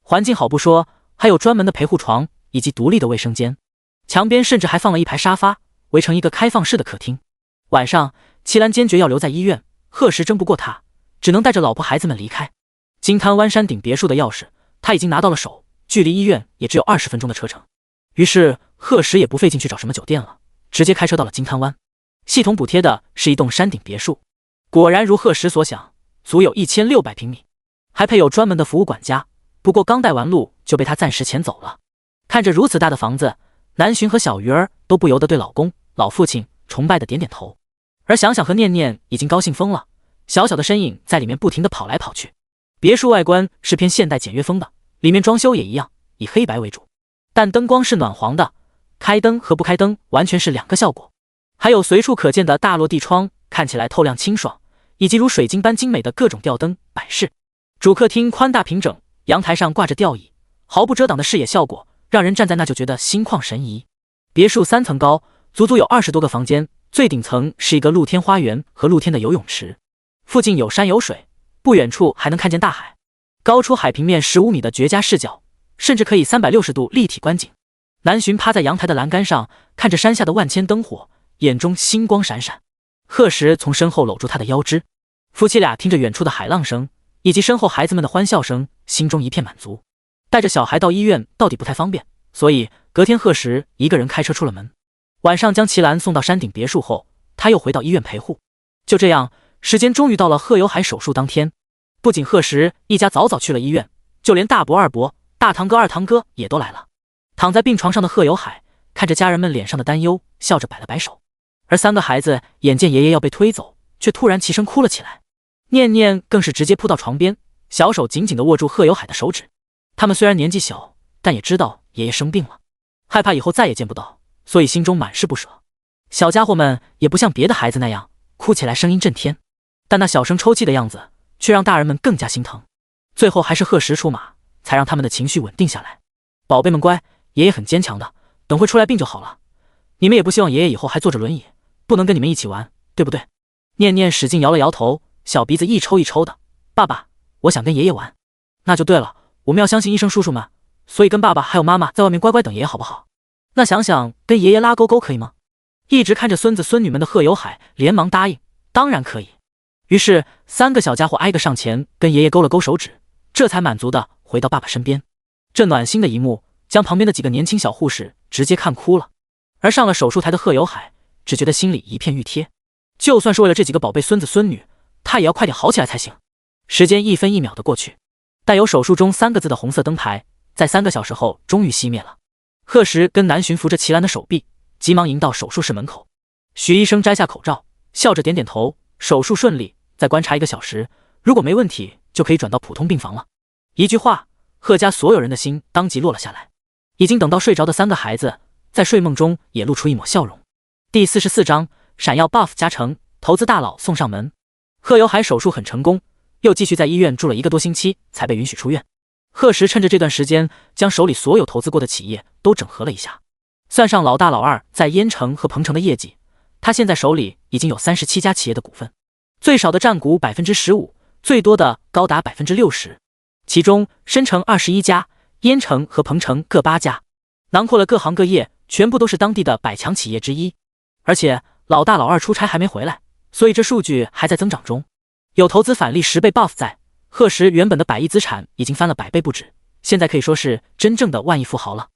环境好不说，还有专门的陪护床以及独立的卫生间，墙边甚至还放了一排沙发，围成一个开放式的客厅。晚上，齐兰坚决要留在医院，贺时争不过他，只能带着老婆孩子们离开。金滩湾山顶别墅的钥匙他已经拿到了手，距离医院也只有20分钟的车程。于是贺时也不费劲去找什么酒店了，直接开车到了金滩湾。系统补贴的是一栋山顶别墅，果然如贺时所想，足有1600平米，还配有专门的服务管家。不过刚带完路就被他暂时遣走了。看着如此大的房子，南浔和小鱼儿都不由得对老公、老父亲崇拜的点点头。而想想和念念已经高兴疯了，小小的身影在里面不停地跑来跑去。别墅外观是偏现代简约风的，里面装修也一样，以黑白为主，但灯光是暖黄的，开灯和不开灯完全是两个效果。还有随处可见的大落地窗，看起来透亮清爽，以及如水晶般精美的各种吊灯摆饰。主客厅宽大平整，阳台上挂着吊椅，毫不遮挡的视野效果让人站在那就觉得心旷神怡。别墅3层高，足足有20多个房间，最顶层是一个露天花园和露天的游泳池，附近有山有水，不远处还能看见大海，高出海平面15米的绝佳视角，甚至可以360度立体观景。南浔趴在阳台的栏杆上，看着山下的万千灯火，眼中星光闪闪。贺时从身后搂住他的腰肢，夫妻俩听着远处的海浪声以及身后孩子们的欢笑声，心中一片满足。带着小孩到医院到底不太方便，所以隔天贺时一个人开车出了门。晚上将齐兰送到山顶别墅后，他又回到医院陪护。就这样，时间终于到了贺有海手术当天。不仅贺时一家早早去了医院，就连大伯、二伯、大堂哥、二堂哥也都来了。躺在病床上的贺有海看着家人们脸上的担忧，笑着摆了摆手。而3个孩子眼见爷爷要被推走，却突然齐声哭了起来。念念更是直接扑到床边，小手紧紧地握住贺有海的手指。他们虽然年纪小，但也知道爷爷生病了，害怕以后再也见不到，所以心中满是不舍。小家伙们也不像别的孩子那样哭起来声音震天，但那小声抽泣的样子却让大人们更加心疼。最后还是贺时出马，才让他们的情绪稳定下来。宝贝们乖，爷爷很坚强的，等会出来病就好了。你们也不希望爷爷以后还坐着轮椅，不能跟你们一起玩，对不对？念念使劲摇了摇头，小鼻子一抽一抽的。爸爸，我想跟爷爷玩。那就对了，我们要相信医生叔叔们，所以跟爸爸还有妈妈在外面乖乖等爷爷好不好？那想想跟爷爷拉勾勾可以吗？一直看着孙子孙女们的贺有海连忙答应，当然可以。于是3个小家伙挨个上前跟爷爷勾了勾手指，这才满足的回到爸爸身边。这暖心的一幕将旁边的几个年轻小护士直接看哭了，而上了手术台的贺有海只觉得心里一片熨贴，就算是为了这几个宝贝孙子孙女，他也要快点好起来才行。时间1分1秒的过去，带有手术中3个字的红色灯牌在3个小时后终于熄灭了。贺时跟南浔扶着齐兰的手臂，急忙迎到手术室门口。徐医生摘下口罩，笑着点点头，手术顺利，再观察1个小时，如果没问题就可以转到普通病房了。一句话，贺家所有人的心当即落了下来。已经等到睡着的3个孩子在睡梦中也露出一抹笑容。第44章闪耀 buff 加成，投资大佬送上门。贺有海手术很成功，又继续在医院住了1个多星期才被允许出院。贺时趁着这段时间将手里所有投资过的企业都整合了一下，算上老大老二在燕城和鹏城的业绩，他现在手里已经有37家企业的股份，最少的占股 15%， 最多的高达 60%， 其中深城21家，燕城和鹏城各8家，囊括了各行各业，全部都是当地的100强企业之一。而且老大老二出差还没回来，所以这数据还在增长中。有投资返利10倍 buff 在，贺时原本的100亿资产已经翻了100倍不止，现在可以说是真正的万亿富豪了。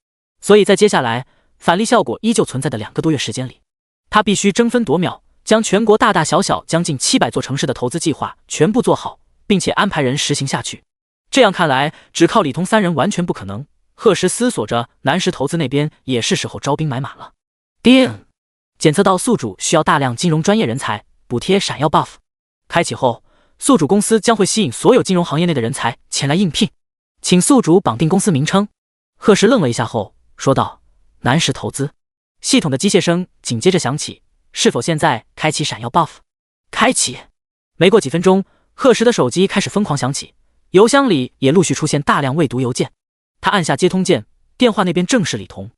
所以在接下来返利效果依旧存在的2个多月时间里，他必须争分夺秒，将全国大大小小将近700座城市的投资计划全部做好，并且安排人实行下去。这样看来，只靠李彤3人完全不可能。贺时思索着，南石投资那边也是时候招兵买马了。叮，检测到宿主需要大量金融专业人才，补贴闪耀 buff 开启后，宿主公司将会吸引所有金融行业内的人才前来应聘，请宿主绑定公司名称。贺时愣了一下后说道：南石投资。系统的机械声紧接着响起，是否现在开启闪耀 buff？ 开启。没过几分钟，贺时的手机开始疯狂响起，邮箱里也陆续出现大量未读邮件。他按下接通键，电话那边正是李彤。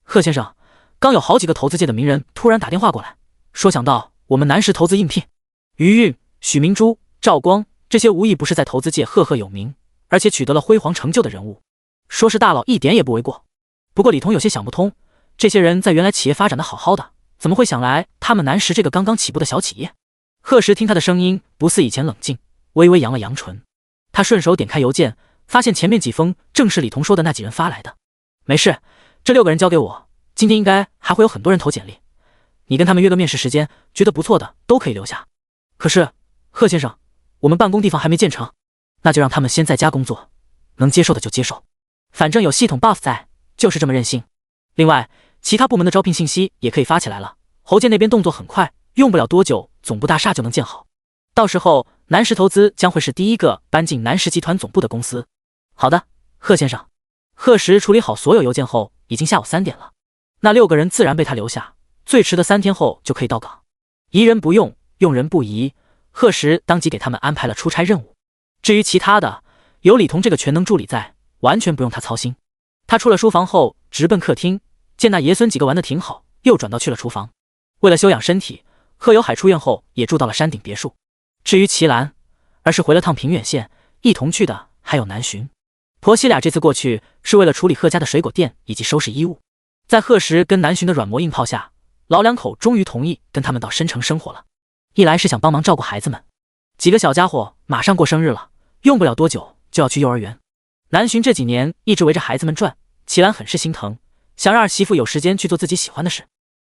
贺先生，刚有好几个投资界的名人突然打电话过来，说想到我们南石投资应聘。余韵、许明珠、赵光，这些无疑不是在投资界赫赫有名，而且取得了辉煌成就的人物，说是大佬一点也不为过。不过李彤有些想不通，这些人在原来企业发展的好好的，怎么会想来他们南石这个刚刚起步的小企业？贺石听他的声音不似以前冷静，微微扬了扬唇。他顺手点开邮件，发现前面几封正是李彤说的那几人发来的。没事，这6个人交给我，今天应该还会有很多人投简历，你跟他们约个面试时间，觉得不错的都可以留下。可是贺先生，我们办公地方还没建成，那就让他们先在家工作，能接受的就接受，反正有系统 buff 在，就是这么任性。另外其他部门的招聘信息也可以发起来了，侯建那边动作很快，用不了多久总部大厦就能建好，到时候南石投资将会是第一个搬进南石集团总部的公司。好的，贺先生。贺石处理好所有邮件后，已经下午3点了，那6个人自然被他留下，最迟的3天后就可以到岗。疑人不用，用人不疑，贺石当即给他们安排了出差任务。至于其他的，有李彤这个全能助理在，完全不用他操心。他出了书房后直奔客厅，见那爷孙几个玩得挺好，又转到去了厨房。为了休养身体，贺有海出院后也住到了山顶别墅。至于齐兰，而是回了趟平远县，一同去的还有南巡。婆媳俩这次过去是为了处理贺家的水果店以及收拾衣物。在贺石跟南巡的软磨硬泡下，老两口终于同意跟他们到申城生活了。一来是想帮忙照顾孩子们，几个小家伙马上过生日了，用不了多久就要去幼儿园。南巡这几年一直围着孩子们转，齐兰很是心疼，想让儿媳妇有时间去做自己喜欢的事。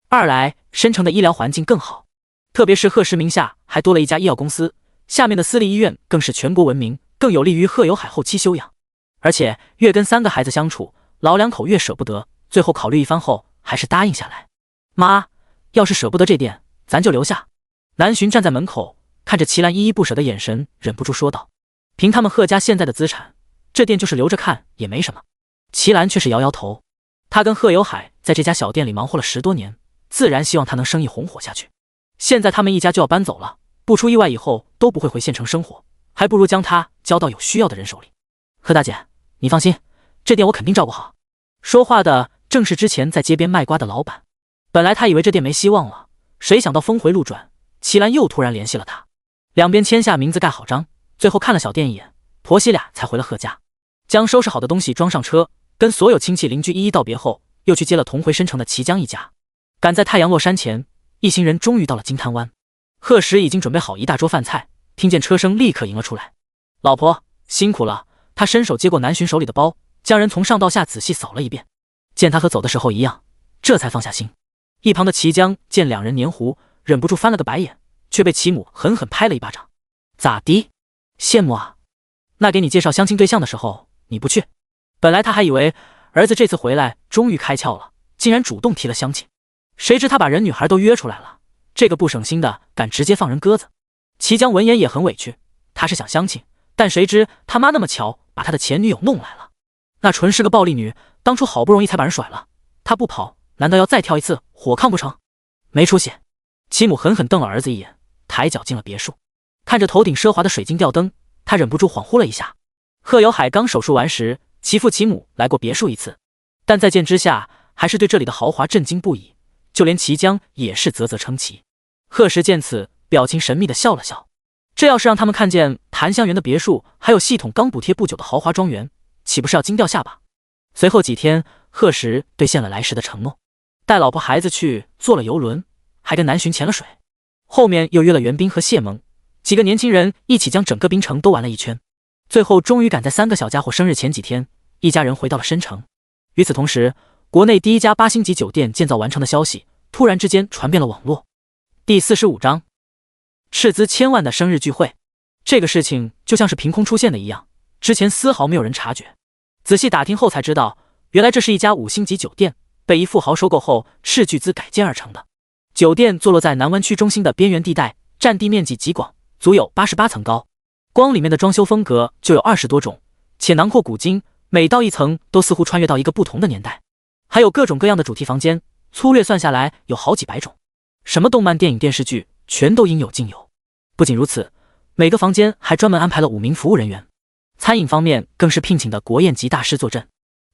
二来申城的医疗环境更好，特别是贺石名下还多了一家医药公司，下面的私立医院更是全国闻名，更有利于贺有海后期休养。而且越跟3个孩子相处，老两口越舍不得，最后考虑一番后还是答应下来。妈，要是舍不得这店，咱就留下。南巡站在门口，看着齐兰依依不舍的眼神，忍不住说道。凭他们贺家现在的资产，这店就是留着看也没什么。齐兰却是摇摇头，他跟贺有海在这家小店里忙活了10多年，自然希望他能生意红火下去。现在他们一家就要搬走了，不出意外以后都不会回县城生活，还不如将他交到有需要的人手里。贺大姐，你放心，这店我肯定照顾好。说话的正是之前在街边卖瓜的老板。本来他以为这店没希望了，谁想到峰回路转，齐兰又突然联系了他，两边签下名字盖好章，最后看了小店一眼，婆媳俩才回了贺家，将收拾好的东西装上车，跟所有亲戚邻居一一道别后，又去接了同回申城的齐江一家。赶在太阳落山前，一行人终于到了金滩湾。贺石已经准备好一大桌饭菜，听见车声立刻迎了出来。老婆辛苦了。他伸手接过南巡手里的包，将人从上到下仔细扫了一遍，见他和走的时候一样，这才放下心。一旁的齐江见两人黏糊，忍不住翻了个白眼，却被齐母狠狠拍了一巴掌。咋的？羡慕啊？那给你介绍相亲对象的时候你不去？本来他还以为儿子这次回来终于开窍了，竟然主动提了相亲，谁知他把人女孩都约出来了，这个不省心的敢直接放人鸽子。齐江闻言也很委屈，他是想相亲，但谁知他妈那么巧把他的前女友弄来了，那纯是个暴力女，当初好不容易才把人甩了，他不跑难道要再跳一次火炕不成？没出息。齐母狠狠瞪了儿子一眼，抬脚进了别墅。看着头顶奢华的水晶吊灯，他忍不住恍惚了一下。贺有海刚手术完时，其父齐母来过别墅一次，但再见之下还是对这里的豪华震惊不已，就连齐江也是啧啧称奇。贺石见此，表情神秘的笑了笑，这要是让他们看见檀香园的别墅还有系统刚补贴不久的豪华庄园，岂不是要惊掉下巴？随后几天，贺石兑现了来时的承诺，带老婆孩子去坐了游轮，还跟南巡潜了水，后面又约了袁冰和谢萌几个年轻人一起将整个冰城都玩了一圈，最后终于赶在3个小家伙生日前几天，一家人回到了申城。与此同时，国内第1家8星级酒店建造完成的消息突然之间传遍了网络。第45章斥资1000万的生日聚会，这个事情就像是凭空出现的一样，之前丝毫没有人察觉。仔细打听后才知道，原来这是一家5星级酒店，被一富豪收购后斥巨资改建而成的。酒店坐落在南湾区中心的边缘地带，占地面积极广，足有88层高。光里面的装修风格就有20多种，且囊括古今，每到一层都似乎穿越到一个不同的年代。还有各种各样的主题房间，粗略算下来有好几百种，什么动漫、电影、电视剧全都应有尽有。不仅如此，每个房间还专门安排了5名服务人员，餐饮方面更是聘请的国宴级大师坐镇。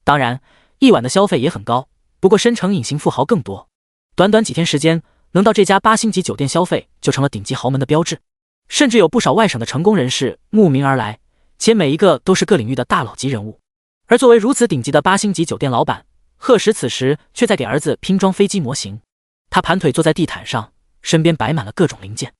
当然一晚的消费也很高，不过申城隐形富豪更多，短短几天时间能到这家8星级酒店消费就成了顶级豪门的标志。甚至有不少外省的成功人士慕名而来，且每一个都是各领域的大佬级人物。而作为如此顶级的8星级酒店老板，贺石此时却在给儿子拼装飞机模型。他盘腿坐在地毯上，身边摆满了各种零件。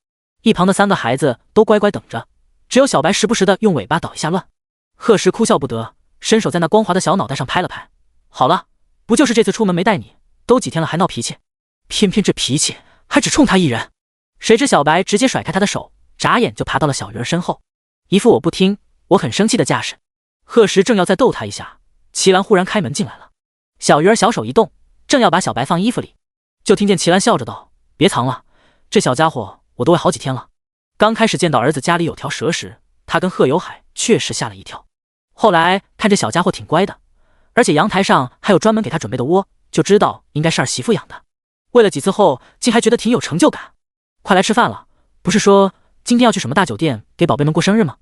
一旁的3个孩子都乖乖等着，只有小白时不时的用尾巴捣一下乱。贺石哭笑不得，伸手在那光滑的小脑袋上拍了拍。好了，不就是这次出门没带你，都几天了还闹脾气，偏偏这脾气还只冲他一人。谁知小白直接甩开他的手，眨眼就爬到了小鱼儿身后，一副我不听，我很生气的架势。贺石正要再逗他一下，齐兰忽然开门进来了。小鱼儿小手一动，正要把小白放衣服里，就听见齐兰笑着道：“别藏了，这小家伙我都喂好几天了。”刚开始见到儿子家里有条蛇时，他跟贺有海确实吓了一跳。后来看这小家伙挺乖的，而且阳台上还有专门给他准备的窝，就知道应该是儿媳妇养的。喂了几次后，竟还觉得挺有成就感。快来吃饭了，不是说今天要去什么大酒店给宝贝们过生日吗？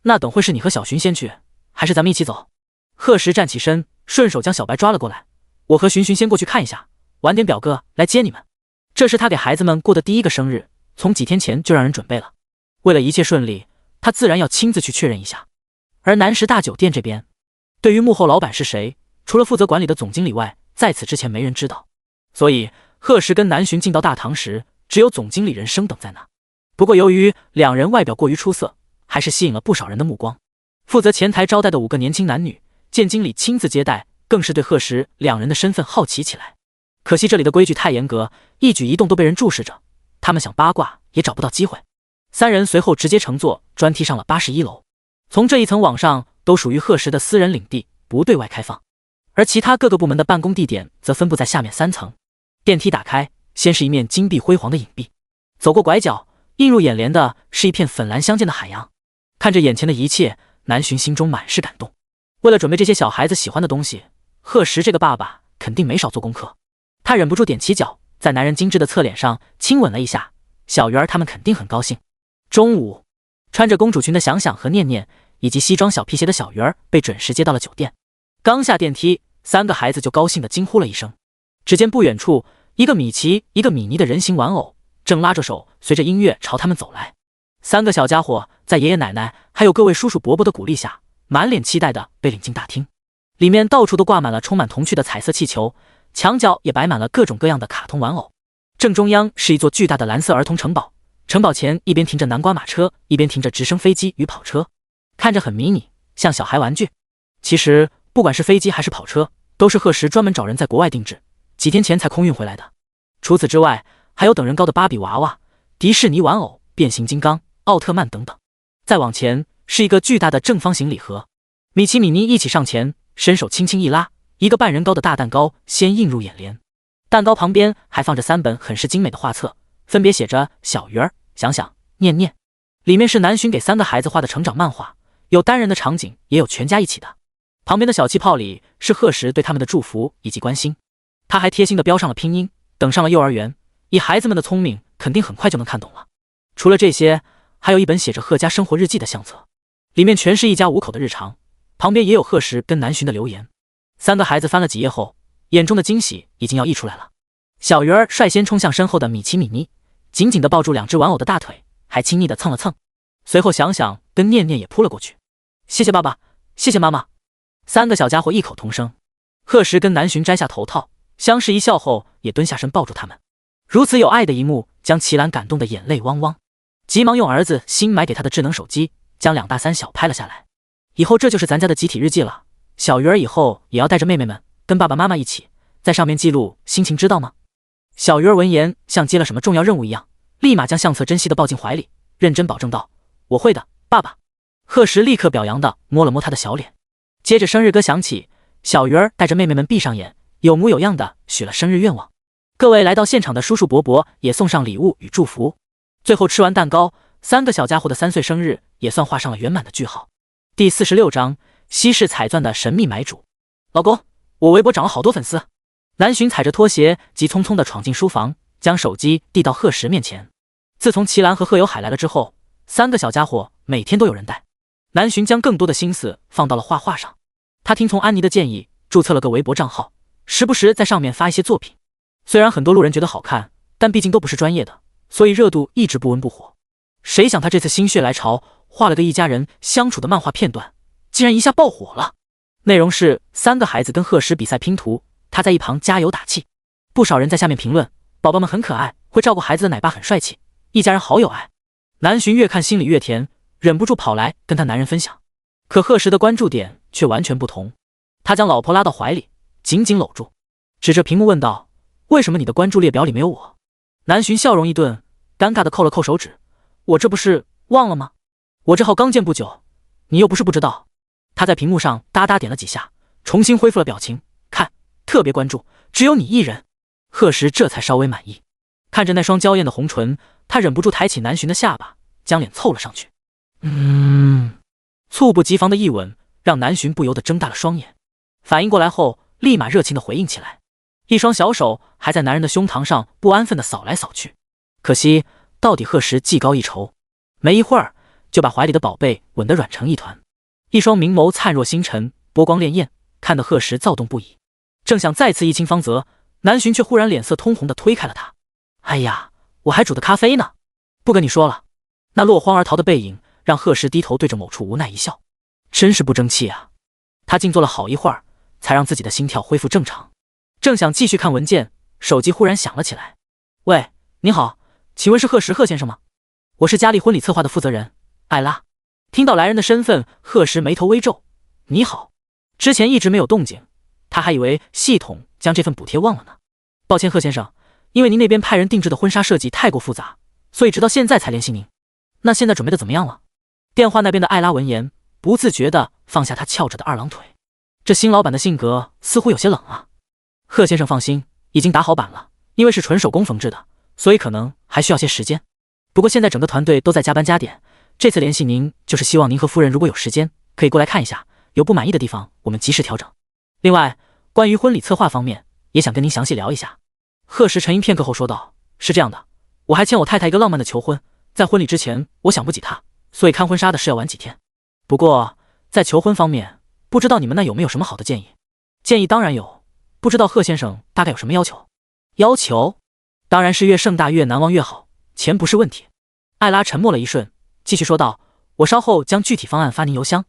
那等会是你和小寻先去，还是咱们一起走？贺石站起身，顺手将小白抓了过来。我和寻寻先过去看一下，晚点表哥来接你们。这是他给孩子们过的第一个生日，从几天前就让人准备了。为了一切顺利，他自然要亲自去确认一下。而南石大酒店这边，对于幕后老板是谁，除了负责管理的总经理外，在此之前没人知道。所以贺石跟南巡进到大堂时，只有总经理人升等在那。不过由于两人外表过于出色，还是吸引了不少人的目光。负责前台招待的5个年轻男女见经理亲自接待，更是对贺石两人的身份好奇起来。可惜这里的规矩太严格，一举一动都被人注视着，他们想八卦也找不到机会。3人随后直接乘坐专梯上了81楼。从这一层往上都属于贺石的私人领地，不对外开放。而其他各个部门的办公地点则分布在下面3层。电梯打开，先是一面金碧辉煌的影壁，走过拐角，映入眼帘的是一片粉蓝相间的海洋。看着眼前的一切，南巡心中满是感动。为了准备这些小孩子喜欢的东西，贺石这个爸爸肯定没少做功课。他忍不住踮起脚，在男人精致的侧脸上亲吻了一下。小鱼儿他们肯定很高兴。中午，穿着公主裙的想想和念念以及西装小皮鞋的小鱼儿被准时接到了酒店。刚下电梯，3个孩子就高兴地惊呼了一声。只见不远处，一个米奇一个米妮的人形玩偶正拉着手随着音乐朝他们走来。3个小家伙在爷爷奶奶还有各位叔叔伯伯的鼓励下，满脸期待地被领进大厅。里面到处都挂满了充满童趣的彩色气球，墙角也摆满了各种各样的卡通玩偶。正中央是一座巨大的蓝色儿童城堡，城堡前一边停着南瓜马车，一边停着直升飞机与跑车，看着很迷你，像小孩玩具。其实不管是飞机还是跑车，都是贺石专门找人在国外定制，几天前才空运回来的。除此之外，还有等人高的芭比娃娃、迪士尼玩偶、变形金刚、奥特曼等等。再往前是一个巨大的正方形礼盒，米奇米妮一起上前，伸手轻轻一拉，一个半人高的大蛋糕先映入眼帘。蛋糕旁边还放着3本很是精美的画册，分别写着小鱼儿、想想、念念。里面是南巡给3个孩子画的成长漫画，有单人的场景，也有全家一起的。旁边的小气泡里是贺石对他们的祝福以及关心。他还贴心地标上了拼音，等上了幼儿园，以孩子们的聪明，肯定很快就能看懂了。除了这些，还有一本写着贺家生活日记的相册，里面全是一家5口的日常，旁边也有贺石跟南巡的留言。3个孩子翻了几页后，眼中的惊喜已经要溢出来了。小鱼儿率先冲向身后的米奇米妮，紧紧地抱住2只玩偶的大腿，还亲昵地蹭了蹭。随后想想跟念念也扑了过去。谢谢爸爸，谢谢妈妈。3个小家伙异口同声。贺石跟南巡摘下头套，相视一笑后也蹲下身抱住他们。如此有爱的一幕将齐兰感动得眼泪汪汪，急忙用儿子新买给他的智能手机将2大3小拍了下来。以后这就是咱家的集体日记了，小鱼儿以后也要带着妹妹们跟爸爸妈妈一起在上面记录心情，知道吗？小鱼儿闻言像接了什么重要任务一样，立马将相册珍惜地抱进怀里，认真保证道：我会的，爸爸。贺石立刻表扬地摸了摸他的小脸。接着生日歌响起，小鱼儿带着妹妹们闭上眼，有模有样地许了生日愿望。各位来到现场的叔叔伯伯也送上礼物与祝福。最后吃完蛋糕，3个小家伙的3岁生日也算画上了圆满的句号。第46章，西式彩钻的神秘买主。老公，我微博涨了好多粉丝。南巡踩着拖鞋急匆匆地闯进书房，将手机递到贺石面前。自从齐兰和贺有海来了之后，3个小家伙每天都有人带。南巡将更多的心思放到了画画上。他听从安妮的建议，注册了个微博账号，时不时在上面发一些作品。虽然很多路人觉得好看，但毕竟都不是专业的，所以热度一直不温不火。谁想他这次心血来潮，画了个一家人相处的漫画片段，竟然一下爆火了。内容是3个孩子跟贺石比赛拼图，他在一旁加油打气。不少人在下面评论，宝宝们很可爱，会照顾孩子的奶爸很帅气，一家人好有爱。南浔越看心里越甜，忍不住跑来跟他男人分享。可贺石的关注点却完全不同，他将老婆拉到怀里，紧紧搂住，指着屏幕问道：为什么你的关注列表里没有我？南浔笑容一顿，尴尬地扣了扣手指，我这不是忘了吗？我这号刚建不久，你又不是不知道。他在屏幕上哒哒点了几下，重新恢复了表情，看，特别关注，只有你一人。贺石这才稍微满意，看着那双娇艳的红唇，他忍不住抬起南浔的下巴，将脸凑了上去。猝不及防的一吻让南浔不由得睁大了双眼，反应过来后立马热情地回应起来，一双小手还在男人的胸膛上不安分地扫来扫去。可惜到底贺石技高一筹，没一会儿就把怀里的宝贝吻得软成一团，一双明眸灿若星辰，波光潋滟，看得贺石躁动不已。正想再次一清方泽，南浔却忽然脸色通红地推开了他。哎呀，我还煮的咖啡呢，不跟你说了。那落荒而逃的背影让贺石低头对着某处无奈一笑，真是不争气啊。他静坐了好一会儿，才让自己的心跳恢复正常。正想继续看文件，手机忽然响了起来。喂，您好，请问是贺先生吗？我是佳丽婚礼策划的负责人，艾拉。听到来人的身份，贺石眉头微皱。你好。之前一直没有动静，他还以为系统将这份补贴忘了呢。抱歉贺先生，因为您那边派人定制的婚纱设计太过复杂，所以直到现在才联系您。那现在准备的怎么样了？电话那边的艾拉闻言，不自觉地放下他翘着的二郎腿。这新老板的性格似乎有些冷啊。贺先生放心，已经打好版了，因为是纯手工缝制的，所以可能还需要些时间。不过现在整个团队都在加班加点，这次联系您就是希望您和夫人如果有时间，可以过来看一下，有不满意的地方我们及时调整。另外，关于婚礼策划方面，也想跟您详细聊一下。贺石沉吟片刻后说道：是这样的，我还欠我太太一个浪漫的求婚，在婚礼之前我想不起她，所以看婚纱的事要晚几天。不过在求婚方面，不知道你们那有没有什么好的建议？建议当然有，不知道贺先生大概有什么要求？要求当然是越盛大越难忘越好，钱不是问题。艾拉沉默了一瞬，继续说道：我稍后将具体方案发您邮箱。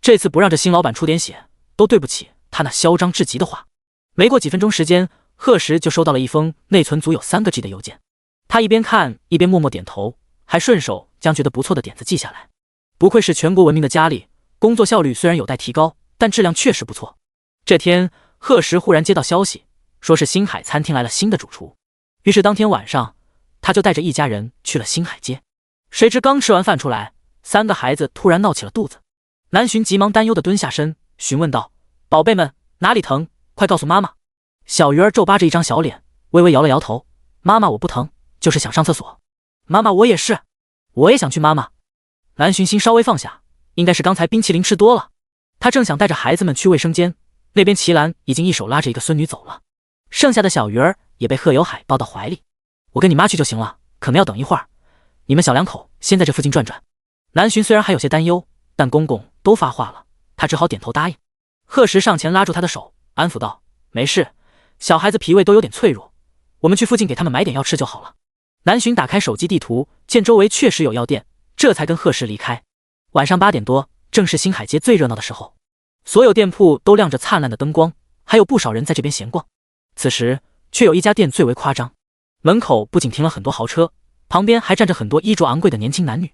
这次不让这新老板出点血，都对不起他那嚣张至极的话。没过几分钟时间，贺石就收到了一封内存足有3个 G 的邮件。他一边看一边默默点头，还顺手将觉得不错的点子记下来。不愧是全国闻名的佳丽，工作效率虽然有待提高，但质量确实不错。这天，贺石忽然接到消息，说是星海餐厅来了新的主厨。于是当天晚上，他就带着一家人去了星海街。谁知刚吃完饭出来，3个孩子突然闹起了肚子。南浔急忙担忧地蹲下身询问道：宝贝们，哪里疼？快告诉妈妈。小鱼儿皱巴着一张小脸，微微摇了摇头：妈妈，我不疼，就是想上厕所。妈妈，我也是，我也想去妈妈。南浔心稍微放下，应该是刚才冰淇淋吃多了。他正想带着孩子们去卫生间，那边齐兰已经一手拉着一个孙女走了，剩下的小鱼儿也被贺有海抱到怀里。我跟你妈去就行了，可能要等一会儿，你们小两口先在这附近转转。南浔虽然还有些担忧，但公公都发话了，他只好点头答应。贺石上前拉住他的手，安抚道：没事，小孩子脾胃都有点脆弱，我们去附近给他们买点药吃就好了。南浔打开手机地图，见周围确实有药店，这才跟贺石离开。晚上8点多，正是星海街最热闹的时候，所有店铺都亮着灿烂的灯光，还有不少人在这边闲逛。此时却有一家店最为夸张，门口不仅停了很多豪车，旁边还站着很多衣着昂贵的年轻男女。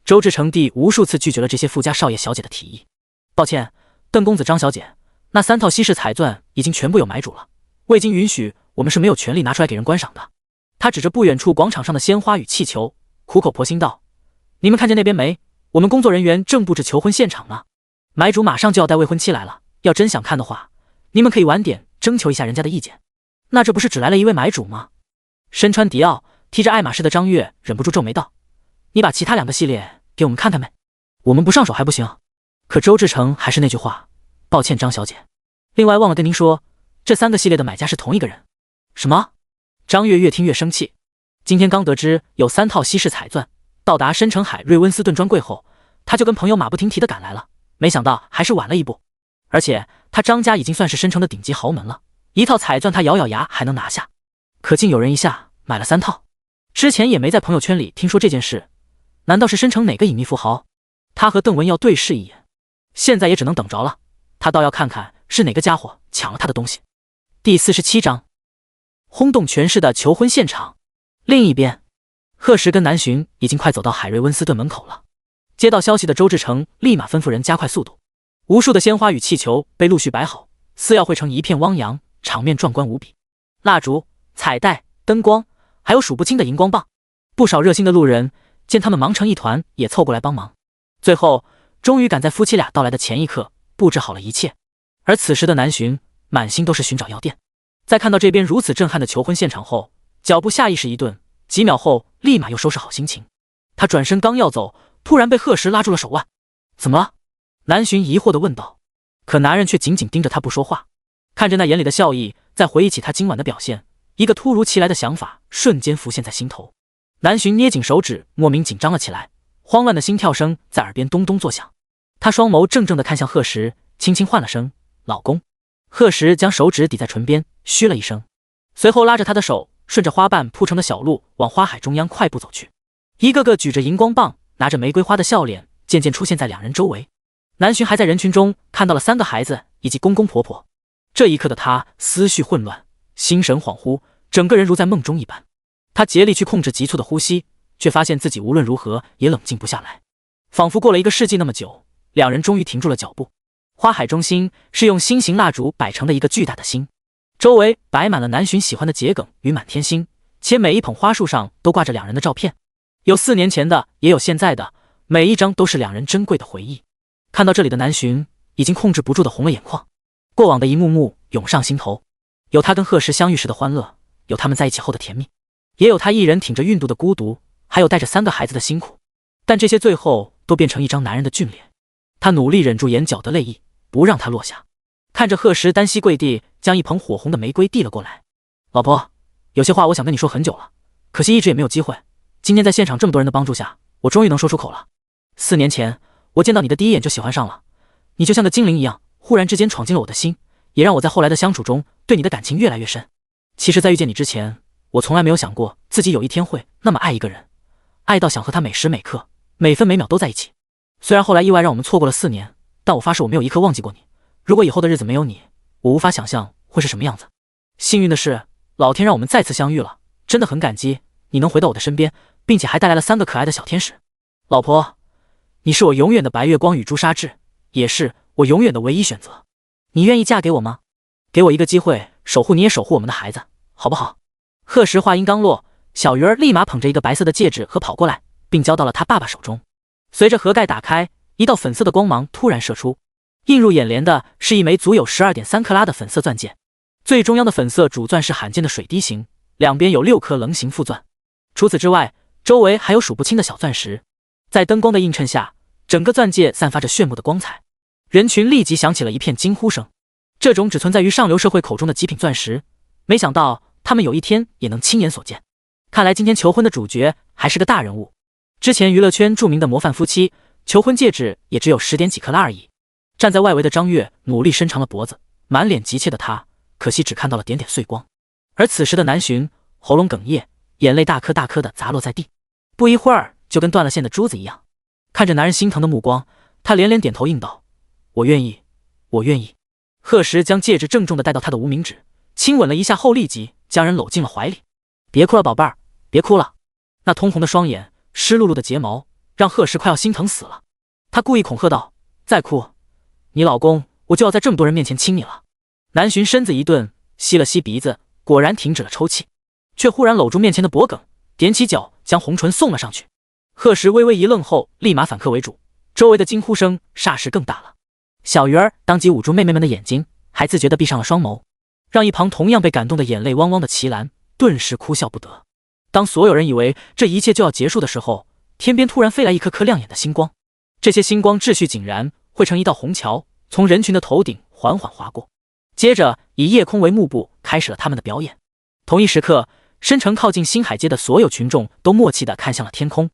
周志成帝无数次拒绝了这些富家少爷小姐的提议。抱歉，邓公子张小姐，那3套西式彩钻已经全部有买主了，未经允许，我们是没有权利拿出来给人观赏的。他指着不远处广场上的鲜花与气球，苦口婆心道：你们看见那边没？我们工作人员正布置求婚现场呢，买主马上就要带未婚妻来了，要真想看的话，你们可以晚点征求一下人家的意见。那这不是只来了一位买主吗？身穿迪奥提着爱马仕的张月忍不住皱眉道：你把其他2个系列给我们看看没？我们不上手还不行。可周志成还是那句话：抱歉张小姐，另外忘了跟您说，这3个系列的买家是同一个人。什么？张月越听越生气。今天刚得知有3套西式彩钻到达深城海瑞温斯顿专柜后，他就跟朋友马不停蹄地赶来了，没想到还是晚了一步。而且他张家已经算是深城的顶级豪门了，1套彩钻他咬咬牙还能拿下，可竟有人一下买了3套。之前也没在朋友圈里听说这件事，难道是申城哪个隐秘富豪？他和邓文耀对视一眼，现在也只能等着了。他倒要看看是哪个家伙抢了他的东西。第47章，轰动全市的求婚现场。另一边，贺时跟南巡已经快走到海瑞温斯顿门口了。接到消息的周志成立马吩咐人加快速度，无数的鲜花与气球被陆续摆好，似要汇成一片汪洋，场面壮观无比。蜡烛、彩带、灯光，还有数不清的荧光棒，不少热心的路人见他们忙成一团，也凑过来帮忙。最后，终于赶在夫妻俩到来的前一刻布置好了一切。而此时的南巡满心都是寻找药店，在看到这边如此震撼的求婚现场后，脚步下意识一顿，几秒后立马又收拾好心情。他转身刚要走，突然被贺时拉住了手腕。怎么了？南巡疑惑地问道。可男人却紧紧盯着他不说话，看着那眼里的笑意，再回忆起他今晚的表现，一个突如其来的想法瞬间浮现在心头。南巡捏紧手指，莫名紧张了起来，慌乱的心跳声在耳边咚咚作响。他双眸怔怔地看向贺时，轻轻唤了声老公。贺时将手指抵在唇边，嘘了一声，随后拉着他的手，顺着花瓣铺成的小路往花海中央快步走去。一个个举着荧光棒，拿着玫瑰花的笑脸渐渐出现在两人周围。南巡还在人群中看到了3个孩子以及公公婆婆。这一刻的他思绪混乱，心神恍惚，整个人如在梦中一般。他竭力去控制急促的呼吸，却发现自己无论如何也冷静不下来。仿佛过了1个世纪那么久，两人终于停住了脚步。花海中心是用心形蜡烛摆成的一个巨大的心，周围摆满了南巡喜欢的桔梗与满天星，且每一捧花束上都挂着两人的照片，有4年前的，也有现在的，每一张都是两人珍贵的回忆。看到这里的南巡已经控制不住的红了眼眶，过往的一幕幕涌上心头，有他跟贺时相遇时的欢乐，有他们在一起后的甜蜜，也有他一人挺着孕肚的孤独，还有带着3个孩子的辛苦。但这些最后都变成一张男人的俊脸。他努力忍住眼角的泪意，不让它落下，看着贺时单膝跪地，将一捧火红的玫瑰递了过来。老婆，有些话我想跟你说很久了，可惜一直也没有机会。今天在现场这么多人的帮助下，我终于能说出口了。4年前，我见到你的第一眼就喜欢上了，你就像个精灵一样，忽然之间闯进了我的心，也让我在后来的相处中对你的感情越来越深。其实在遇见你之前，我从来没有想过自己有一天会那么爱一个人，爱到想和他每时每刻、每分每秒都在一起。虽然后来意外让我们错过了4年，但我发誓我没有一刻忘记过你。如果以后的日子没有你，我无法想象会是什么样子。幸运的是，老天让我们再次相遇了，真的很感激你能回到我的身边，并且还带来了3个可爱的小天使。老婆，你是我永远的白月光与朱砂痣，也是我永远的唯一选择。你愿意嫁给我吗？给我一个机会，守护你也守护我们的孩子，好不好？贺时话音刚落，小鱼儿立马捧着一个白色的戒指盒跑过来，并交到了他爸爸手中。随着盒盖打开，一道粉色的光芒突然射出，映入眼帘的是一枚足有 12.3 克拉的粉色钻戒。最中央的粉色主钻是罕见的水滴形，两边有6颗棱形副钻。除此之外，周围还有数不清的小钻石。在灯光的映衬下，整个钻戒散发着炫目的光彩。人群立即响起了一片惊呼声。这种只存在于上流社会口中的极品钻石，没想到他们有一天也能亲眼所见。看来今天求婚的主角还是个大人物。之前娱乐圈著名的模范夫妻，求婚戒指也只有10点几克拉而已。站在外围的张月努力伸长了脖子，满脸急切的他，可惜只看到了点点碎光。而此时的南巡喉咙哽咽，眼泪大颗大颗的砸落在地，不一会儿就跟断了线的珠子一样。看着男人心疼的目光，他连连点头应道：我愿意，我愿意。贺时将戒指郑重地戴到他的无名指，亲吻了一下后立即将人搂进了怀里。别哭了宝贝儿，别哭了。那通红的双眼，湿漉漉的睫毛，让贺时快要心疼死了。他故意恐吓道：再哭，你老公我就要在这么多人面前亲你了。南巡身子一顿，吸了吸鼻子，果然停止了抽泣，却忽然搂住面前的脖梗，踮起脚将红唇送了上去。贺时微微一愣后，立马反客为主，周围的惊呼声霎时更大了。小鱼儿当即捂住妹妹们的眼睛，还自觉地闭上了双眸，让一旁同样被感动的眼泪汪汪的齐兰顿时哭笑不得。当所有人以为这一切就要结束的时候，天边突然飞来一颗颗亮眼的星光，这些星光秩序井然，汇成一道虹桥，从人群的头顶缓缓划过，接着以夜空为幕布，开始了他们的表演。同一时刻，深城靠近新海街的所有群众都默契地看向了天空。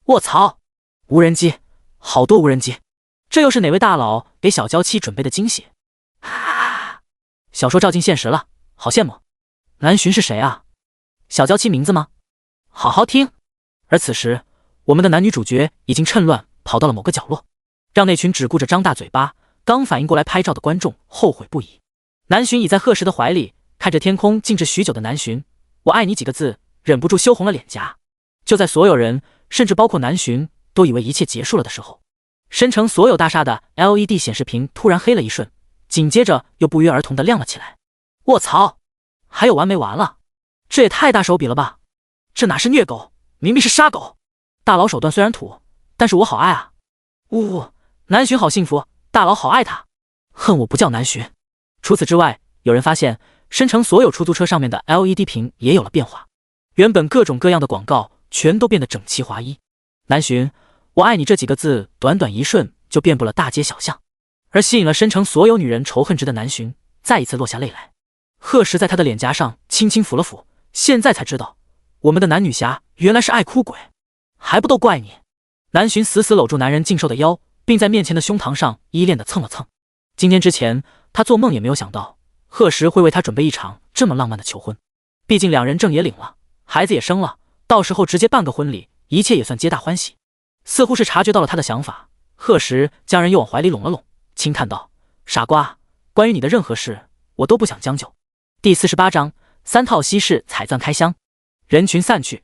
卧槽，无人机，好多无人机，这又是哪位大佬给小娇妻准备的惊喜啊！小说照进现实了，好羡慕。南巡是谁啊？小娇妻名字吗？好好听。而此时，我们的男女主角已经趁乱跑到了某个角落，让那群只顾着张大嘴巴刚反应过来拍照的观众后悔不已。南浔倚在贺时的怀里，看着天空静止许久的南浔，我爱你几个字忍不住羞红了脸颊。就在所有人，甚至包括南浔都以为一切结束了的时候，深城所有大厦的 LED 显示屏突然黑了一瞬，紧接着又不约而同地亮了起来。卧槽，还有完没完了？这也太大手笔了吧！这哪是虐狗，明明是杀狗！大佬手段虽然土，但是我好爱啊！呜，南浔好幸福，大佬好爱他。恨我不叫南浔。除此之外，有人发现深城所有出租车上面的 LED 屏也有了变化，原本各种各样的广告全都变得整齐划一。南浔，我爱你这几个字短短一瞬就遍布了大街小巷，而吸引了深城所有女人仇恨值的南浔再一次落下泪来。贺时在他的脸颊上轻轻抚了抚，现在才知道我们的男女侠原来是爱哭鬼，还不都怪你。南浔死死搂住男人劲瘦的腰，并在面前的胸膛上依恋地蹭了蹭。今天之前他做梦也没有想到贺时会为他准备一场这么浪漫的求婚，毕竟两人证也领了，孩子也生了，到时候直接办个婚礼，一切也算皆大欢喜。似乎是察觉到了他的想法，贺时将人又往怀里拢了拢，轻叹道：傻瓜，关于你的任何事我都不想将就。第48章3套西式彩钻开箱。人群散去，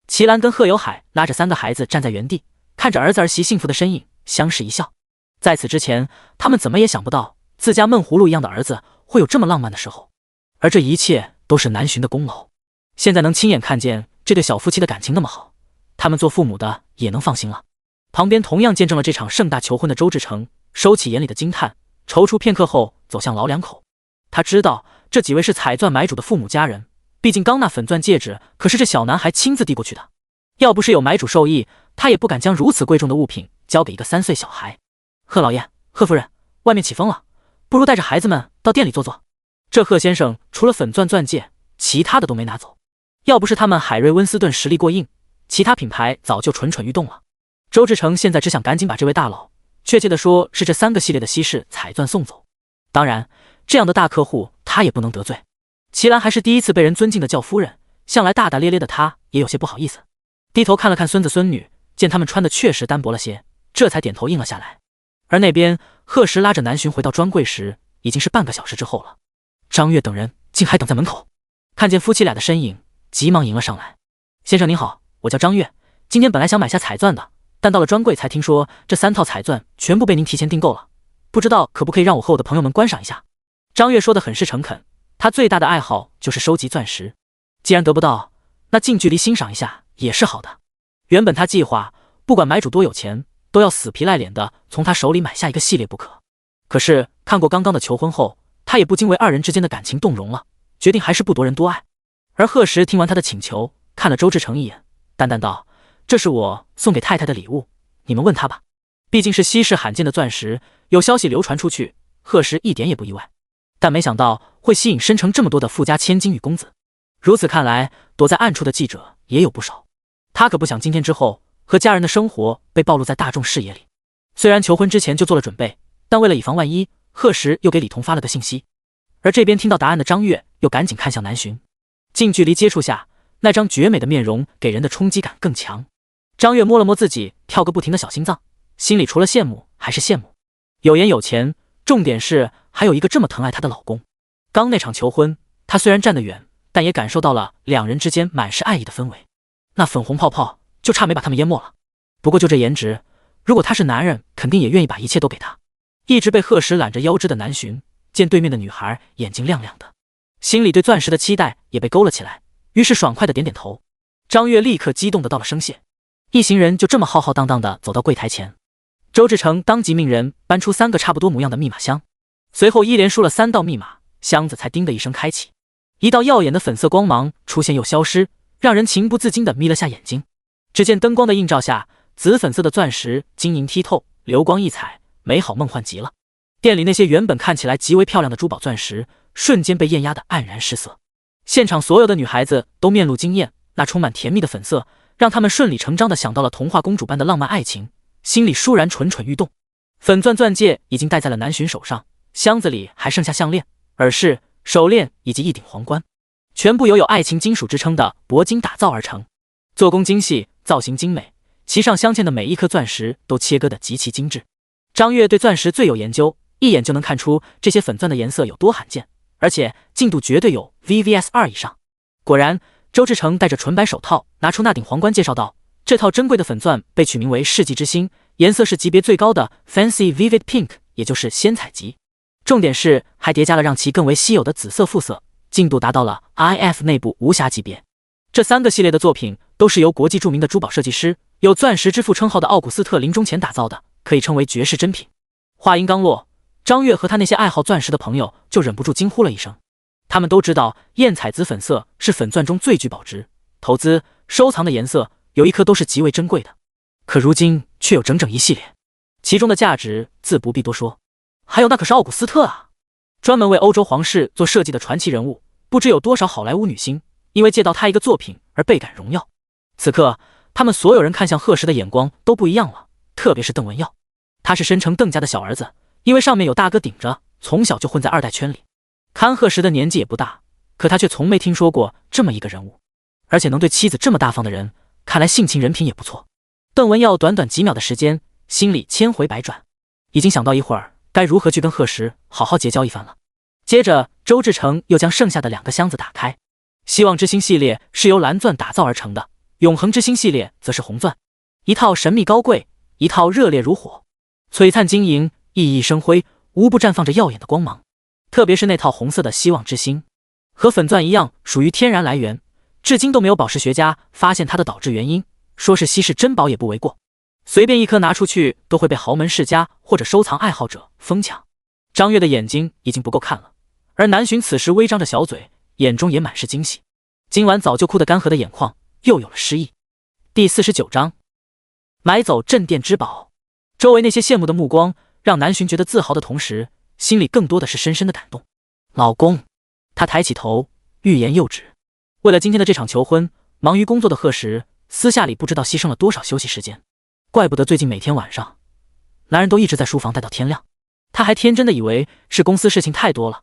齐兰跟贺有海拉着3个孩子站在原地，看着儿子儿媳幸福的身影，相视一笑。在此之前，他们怎么也想不到自家闷葫芦一样的儿子会有这么浪漫的时候，而这一切都是南浔的功劳。现在能亲眼看见这对小夫妻的感情那么好，他们做父母的也能放心了。旁边同样见证了这场盛大求婚的周志成收起眼里的惊叹，踌躇片刻后走向老两口。他知道这几位是彩钻买主的父母家人，毕竟刚那粉钻戒指可是这小男孩亲自递过去的，要不是有买主授意，他也不敢将如此贵重的物品交给一个3岁小孩。贺老爷，贺夫人，外面起风了，不如带着孩子们到店里坐坐。这贺先生除了粉钻钻戒，其他的都没拿走，要不是他们海瑞温斯顿实力过硬，其他品牌早就蠢蠢欲动了。周志成现在只想赶紧把这位大佬，确切的说是这3个系列的西式彩钻送走。当然，这样的大客户他也不能得罪。齐兰还是第一次被人尊敬的叫夫人，向来大大咧咧的他也有些不好意思，低头看了看孙子孙女，见他们穿的确实单薄了些，这才点头应了下来。而那边贺时拉着南浔回到专柜时，已经是半个小时之后了。张月等人竟还等在门口，看见夫妻俩的身影，急忙迎了上来。先生您好，我叫张月，今天本来想买下彩钻的，但到了专柜才听说这3套彩钻全部被您提前订购了，不知道可不可以让我和我的朋友们观赏一下。张月说的很是诚恳，他最大的爱好就是收集钻石，既然得不到，那近距离欣赏一下也是好的。原本他计划不管买主多有钱，都要死皮赖脸的从他手里买下一个系列不可。可是看过刚刚的求婚后，他也不禁为2人之间的感情动容了，决定还是不夺人多爱。而贺时听完他的请求，看了周志成一眼，淡淡道：这是我送给太太的礼物，你们问他吧。毕竟是稀世罕见的钻石，有消息流传出去，贺时一点也不意外，但没想到会吸引深城这么多的富家千金与公子。如此看来，躲在暗处的记者也有不少。他可不想今天之后和家人的生活被暴露在大众视野里。虽然求婚之前就做了准备，但为了以防万一，贺时又给李彤发了个信息。而这边听到答案的张月又赶紧看向南浔，近距离接触下，那张绝美的面容给人的冲击感更强。张月摸了摸自己跳个不停的小心脏，心里除了羡慕还是羡慕。有颜有钱，重点是还有一个这么疼爱她的老公。刚那场求婚，她虽然站得远，但也感受到了2人之间满是爱意的氛围。那粉红泡泡就差没把他们淹没了。不过就这颜值，如果他是男人，肯定也愿意把一切都给他。一直被贺时揽着腰肢的南浔见对面的女孩眼睛亮亮的，心里对钻石的期待也被勾了起来，于是爽快的点点头。张月立刻激动的道了声谢。一行人就这么浩浩荡荡的走到柜台前，周志成当即命人搬出3个差不多模样的密码箱，随后一连输了3道密码，箱子才叮的一声开启，一道耀眼的粉色光芒出现又消失，让人情不自禁的眯了下眼睛。只见灯光的映照下，紫粉色的钻石晶莹剔透，流光溢彩，美好梦幻极了。店里那些原本看起来极为漂亮的珠宝钻石，瞬间被艳压得黯然失色。现场所有的女孩子都面露惊艳，那充满甜蜜的粉色让他们顺理成章地想到了童话公主般的浪漫爱情，心里倏然蠢蠢欲动。粉钻钻戒已经戴在了南浔手上，箱子里还剩下项链、耳饰、手链以及一顶皇冠，全部由有爱情金属之称的铂金打造而成，做工精细，造型精美，其上镶嵌的每一颗钻石都切割得极其精致。张月对钻石最有研究，一眼就能看出这些粉钻的颜色有多罕见，而且净度绝对有 VVS2 以上。果然，周志成戴着纯白手套，拿出那顶皇冠，介绍道：“这套珍贵的粉钻被取名为世纪之星，颜色是级别最高的 Fancy Vivid Pink， 也就是鲜彩级。重点是还叠加了让其更为稀有的紫色副色，净度达到了 IF 内部无瑕级别。这3个系列的作品都是由国际著名的珠宝设计师、有钻石之父称号的奥古斯特临终前打造的，可以称为绝世珍品。”话音刚落，张月和他那些爱好钻石的朋友就忍不住惊呼了一声。他们都知道艳彩紫粉色是粉钻中最具保值、投资、收藏的颜色，有一颗都是极为珍贵的。可如今却有整整一系列，其中的价值自不必多说。还有那可是奥古斯特啊，专门为欧洲皇室做设计的传奇人物，不知有多少好莱坞女星因为借到他一个作品而倍感荣耀。此刻，他们所有人看向贺石的眼光都不一样了，特别是邓文耀，他是申城邓家的小儿子，因为上面有大哥顶着，从小就混在2代圈里。看贺石的年纪也不大，可他却从没听说过这么一个人物，而且能对妻子这么大方的人，看来性情人品也不错。邓文耀短短几秒的时间，心里千回百转，已经想到一会儿该如何去跟贺石好好结交一番了。接着，周志成又将剩下的2个箱子打开。希望之星系列是由蓝钻打造而成的，永恒之星系列则是红钻，一套神秘高贵，一套热烈如火，璀璨晶莹，熠熠生辉，无不绽放着耀眼的光芒。特别是那套红色的希望之星，和粉钻一样属于天然来源，至今都没有宝石学家发现它的导致原因，说是稀世珍宝也不为过。随便一颗拿出去都会被豪门世家或者收藏爱好者疯抢。张月的眼睛已经不够看了，而南巡此时微张着小嘴，眼中也满是惊喜。今晚早就哭得干涸的眼眶又有了诗意。第49章，买走镇店之宝。周围那些羡慕的目光让南巡觉得自豪的同时，心里更多的是深深的感动。老公，他抬起头，欲言又止。为了今天的这场求婚，忙于工作的贺石私下里不知道牺牲了多少休息时间，怪不得最近每天晚上男人都一直在书房待到天亮。他还天真的以为是公司事情太多了，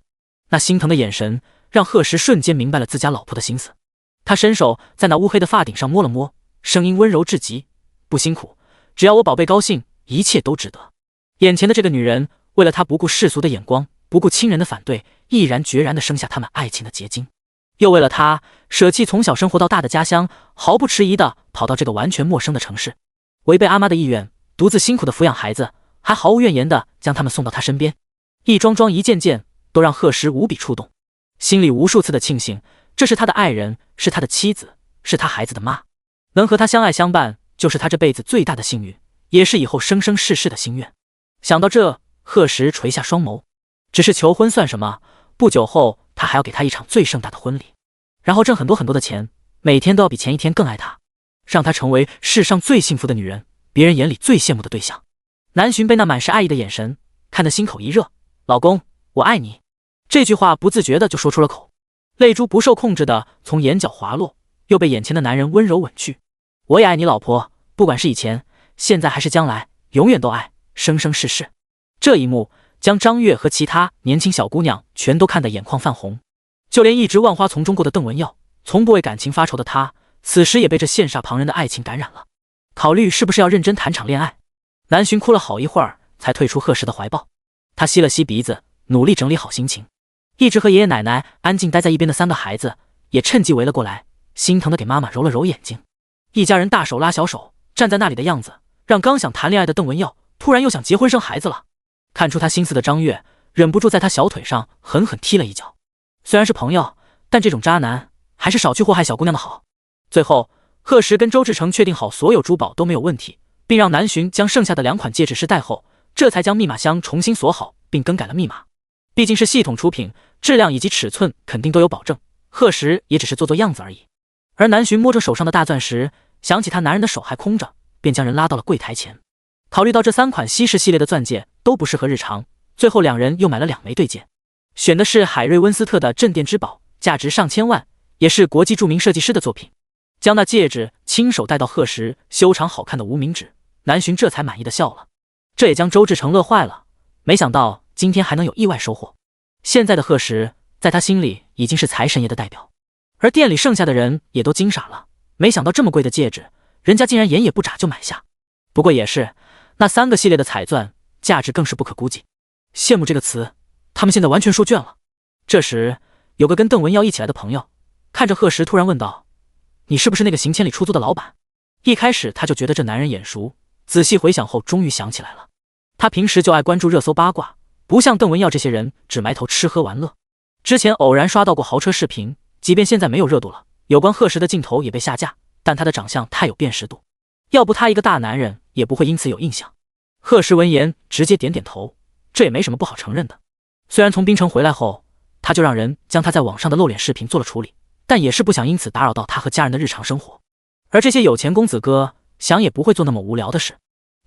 那心疼的眼神让贺石瞬间明白了自家老婆的心思。他伸手在那乌黑的发顶上摸了摸，声音温柔至极：“不辛苦，只要我宝贝高兴，一切都值得。”眼前的这个女人为了他不顾世俗的眼光，不顾亲人的反对，毅然决然地生下他们爱情的结晶，又为了他舍弃从小生活到大的家乡，毫不迟疑地跑到这个完全陌生的城市，违背阿妈的意愿，独自辛苦地抚养孩子，还毫无怨言地将他们送到他身边。一桩桩一件件都让贺石无比触动，心里无数次的庆幸，这是他的爱人，是他的妻子，是他孩子的妈，能和他相爱相伴，就是他这辈子最大的幸运，也是以后生生世世的心愿。想到这，贺石垂下双眸，只是求婚算什么？不久后，他还要给他一场最盛大的婚礼，然后挣很多很多的钱，每天都要比前一天更爱他，让他成为世上最幸福的女人，别人眼里最羡慕的对象。南巡被那满是爱意的眼神看得心口一热，老公，我爱你。这句话不自觉的就说出了口，泪珠不受控制的从眼角滑落，又被眼前的男人温柔吻去。我也爱你老婆，不管是以前、现在还是将来，永远都爱，生生世世。这一幕将张月和其他年轻小姑娘全都看得眼眶泛红，就连一直万花丛中过的邓文耀，从不为感情发愁的他，此时也被这羡煞旁人的爱情感染了，考虑是不是要认真谈场恋爱。南巡哭了好一会儿才退出贺石的怀抱，他吸了吸鼻子，努力整理好心情。一直和爷爷奶奶安静待在一边的3个孩子也趁机围了过来，心疼的给妈妈揉了揉眼睛。一家人大手拉小手站在那里的样子，让刚想谈恋爱的邓文耀突然又想结婚生孩子了。看出他心思的张月忍不住在他小腿上狠狠踢了一脚。虽然是朋友，但这种渣男还是少去祸害小姑娘的好。最后，贺石跟周志成确定好所有珠宝都没有问题，并让南巡将剩下的2款戒指试戴后，这才将密码箱重新锁好，并更改了密码。毕竟是系统出品，质量以及尺寸肯定都有保证，贺石也只是做做样子而已。而南巡摸着手上的大钻石，想起他男人的手还空着，便将人拉到了柜台前。考虑到这3款西式系列的钻戒都不适合日常，最后2人又买了2枚对戒，选的是海瑞温斯特的镇店之宝，价值上千万，也是国际著名设计师的作品。将那戒指亲手戴到贺石修长好看的无名指，南巡这才满意的笑了。这也将周志成乐坏了，没想到今天还能有意外收获。现在的贺石在他心里已经是财神爷的代表，而店里剩下的人也都惊傻了，没想到这么贵的戒指人家竟然眼也不眨就买下。不过也是，那3个系列的彩钻价值更是不可估计。羡慕这个词，他们现在完全说倦了。这时，有个跟邓文耀一起来的朋友，看着贺时突然问道：“你是不是那个行千里出租的老板？”一开始他就觉得这男人眼熟，仔细回想后终于想起来了。他平时就爱关注热搜八卦，不像邓文耀这些人只埋头吃喝玩乐。之前偶然刷到过豪车视频，即便现在没有热度了，有关贺时的镜头也被下架，但他的长相太有辨识度，要不他一个大男人也不会因此有印象。贺时闻言直接点点头，这也没什么不好承认的。虽然从槟城回来后，他就让人将他在网上的露脸视频做了处理，但也是不想因此打扰到他和家人的日常生活。而这些有钱公子哥想也不会做那么无聊的事。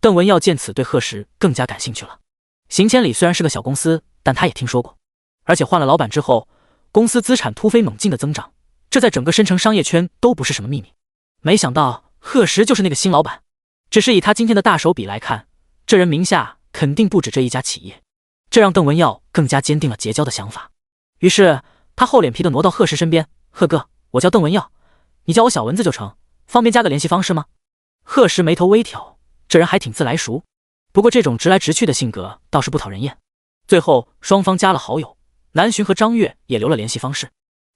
邓文耀见此对贺时更加感兴趣了。行千里虽然是个小公司，但他也听说过，而且换了老板之后，公司资产突飞猛进的增长，这在整个深城商业圈都不是什么秘密。没想到贺时就是那个新老板，只是以他今天的大手笔来看，这人名下肯定不止这一家企业，这让邓文耀更加坚定了结交的想法。于是他厚脸皮的挪到贺时身边：“贺哥，我叫邓文耀，你叫我小蚊子就成，方便加个联系方式吗？”贺时眉头微挑，这人还挺自来熟，不过这种直来直去的性格倒是不讨人厌。最后双方加了好友，南浔和张月也留了联系方式。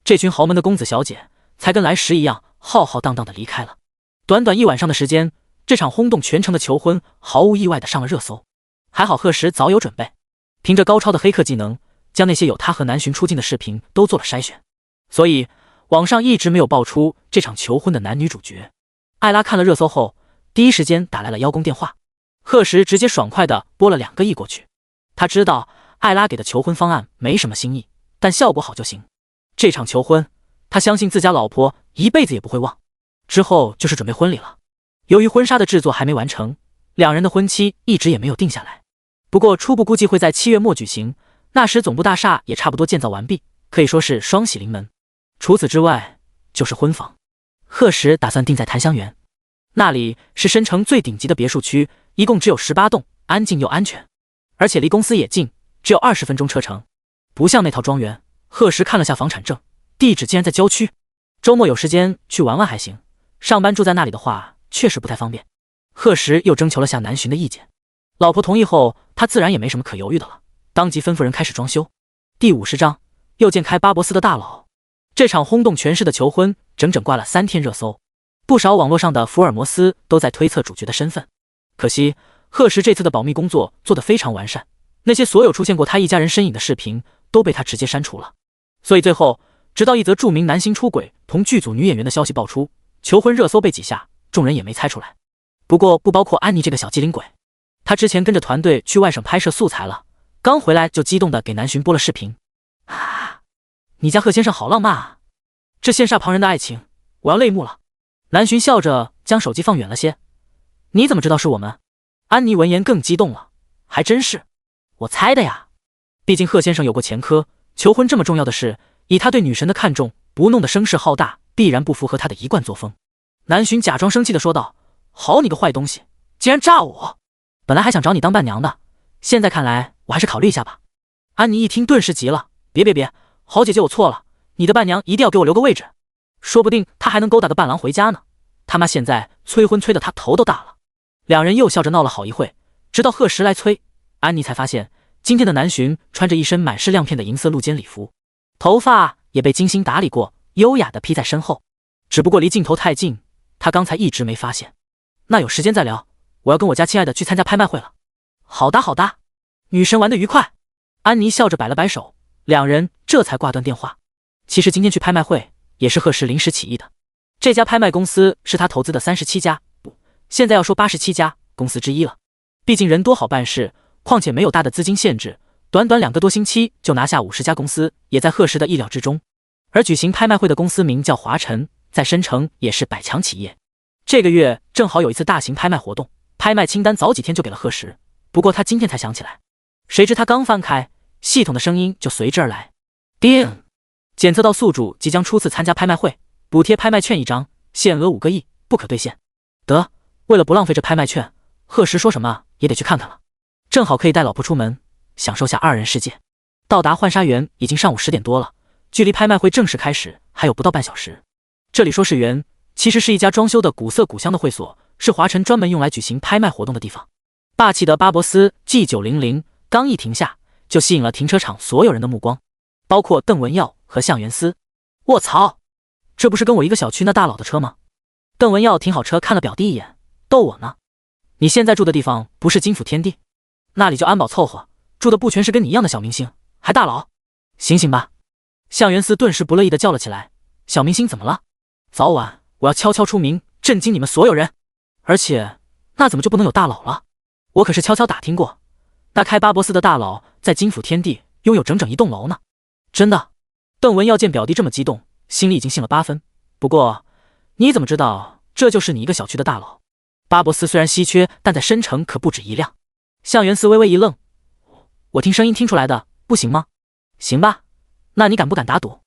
这群豪门的公子小姐才跟来时一样浩浩荡荡的离开了。短短1晚上的时间，这场轰动全城的求婚毫无意外的上了热搜。还好贺时早有准备，凭着高超的黑客技能，将那些有他和南浔出镜的视频都做了筛选，所以网上一直没有爆出这场求婚的男女主角。艾拉看了热搜后，第一时间打来了邀功电话，贺时直接爽快地拨了2个亿过去。他知道艾拉给的求婚方案没什么新意，但效果好就行。这场求婚，他相信自家老婆一辈子也不会忘。之后就是准备婚礼了。由于婚纱的制作还没完成，两人的婚期一直也没有定下来。不过初步估计会在7月末举行，那时总部大厦也差不多建造完毕，可以说是双喜临门。除此之外，就是婚房。贺时打算定在檀香园，那里是深城最顶级的别墅区，一共只有18栋，安静又安全，而且离公司也近，只有20分钟车程。不像那套庄园，贺时看了下房产证，地址竟然在郊区。周末有时间去玩玩还行，上班住在那里的话确实不太方便。贺时又征求了下南浔的意见，老婆同意后，他自然也没什么可犹豫的了，当即吩咐人开始装修。第50章又见开巴博斯的大佬。这场轰动全市的求婚整整挂了3天热搜，不少网络上的福尔摩斯都在推测主角的身份。可惜贺时这次的保密工作做得非常完善，那些所有出现过他一家人身影的视频都被他直接删除了。所以最后直到一则著名男星出轨同剧组女演员的消息爆出，求婚热搜被挤下，众人也没猜出来。不过不包括安妮这个小机灵鬼，她之前跟着团队去外省拍摄素材了，刚回来就激动地给南浔播了视频。你家贺先生好浪漫啊，这羡煞旁人的爱情，我要泪目了。南浔笑着将手机放远了些。你怎么知道是我们？安妮闻言更激动了，还真是，我猜的呀。毕竟贺先生有过前科，求婚这么重要的事，以他对女神的看重，不弄得声势浩大，必然不符合他的一贯作风。南浔假装生气地说道：好你个坏东西，竟然诈我！本来还想找你当伴娘的，现在看来我还是考虑一下吧。安妮一听顿时急了，别，好姐姐我错了，你的伴娘一定要给我留个位置，说不定她还能勾搭个伴郎回家呢。他妈现在催婚催得她头都大了。两人又笑着闹了好一会，直到贺时来催，安妮才发现今天的南浔穿着一身满是亮片的银色露肩礼服，头发也被精心打理过，优雅地披在身后。只不过离镜头太近，她刚才一直没发现。那有时间再聊，我要跟我家亲爱的去参加拍卖会了。好的，女神玩得愉快。安妮笑着摆了摆手，两人这才挂断电话。其实今天去拍卖会也是贺时临时起意的，这家拍卖公司是他投资的37家，不，现在要说87家公司之一了。毕竟人多好办事，况且没有大的资金限制，短短2个多星期就拿下50家公司，也在贺时的意料之中。而举行拍卖会的公司名叫华晨，在深城也是百强企业。这个月正好有一次大型拍卖活动，拍卖清单早几天就给了贺时，不过他今天才想起来。谁知他刚翻开，系统的声音就随之而来。叮！检测到宿主即将初次参加拍卖会，补贴拍卖券1张，限额5个亿，不可兑现。得，为了不浪费这拍卖券，贺时说什么也得去看看了。正好可以带老婆出门，享受下2人世界。到达浣纱园已经上午10点多了，距离拍卖会正式开始还有不到半小时。这里说是园，其实是一家装修的古色古香的会所，是华晨专门用来举行拍卖活动的地方。霸气的巴博斯 G900刚一停下，就吸引了停车场所有人的目光，包括邓文耀和向元思。卧槽，这不是跟我一个小区那大佬的车吗？邓文耀停好车看了表弟一眼，逗我呢。你现在住的地方不是金府天地，那里就安保凑合，住的不全是跟你一样的小明星，还大佬。醒醒吧！向元思顿时不乐意地叫了起来。小明星怎么了？早晚我要悄悄出名，震惊你们所有人。而且那怎么就不能有大佬了？我可是悄悄打听过，那开巴博斯的大佬在金府天地拥有整整一栋楼呢。真的？邓文耀见表弟这么激动，心里已经信了8分。不过你怎么知道这就是你一个小区的大佬？巴博斯虽然稀缺，但在申城可不止一辆。向元思微微一愣，我听声音听出来的，不行吗？行吧，那你敢不敢打赌？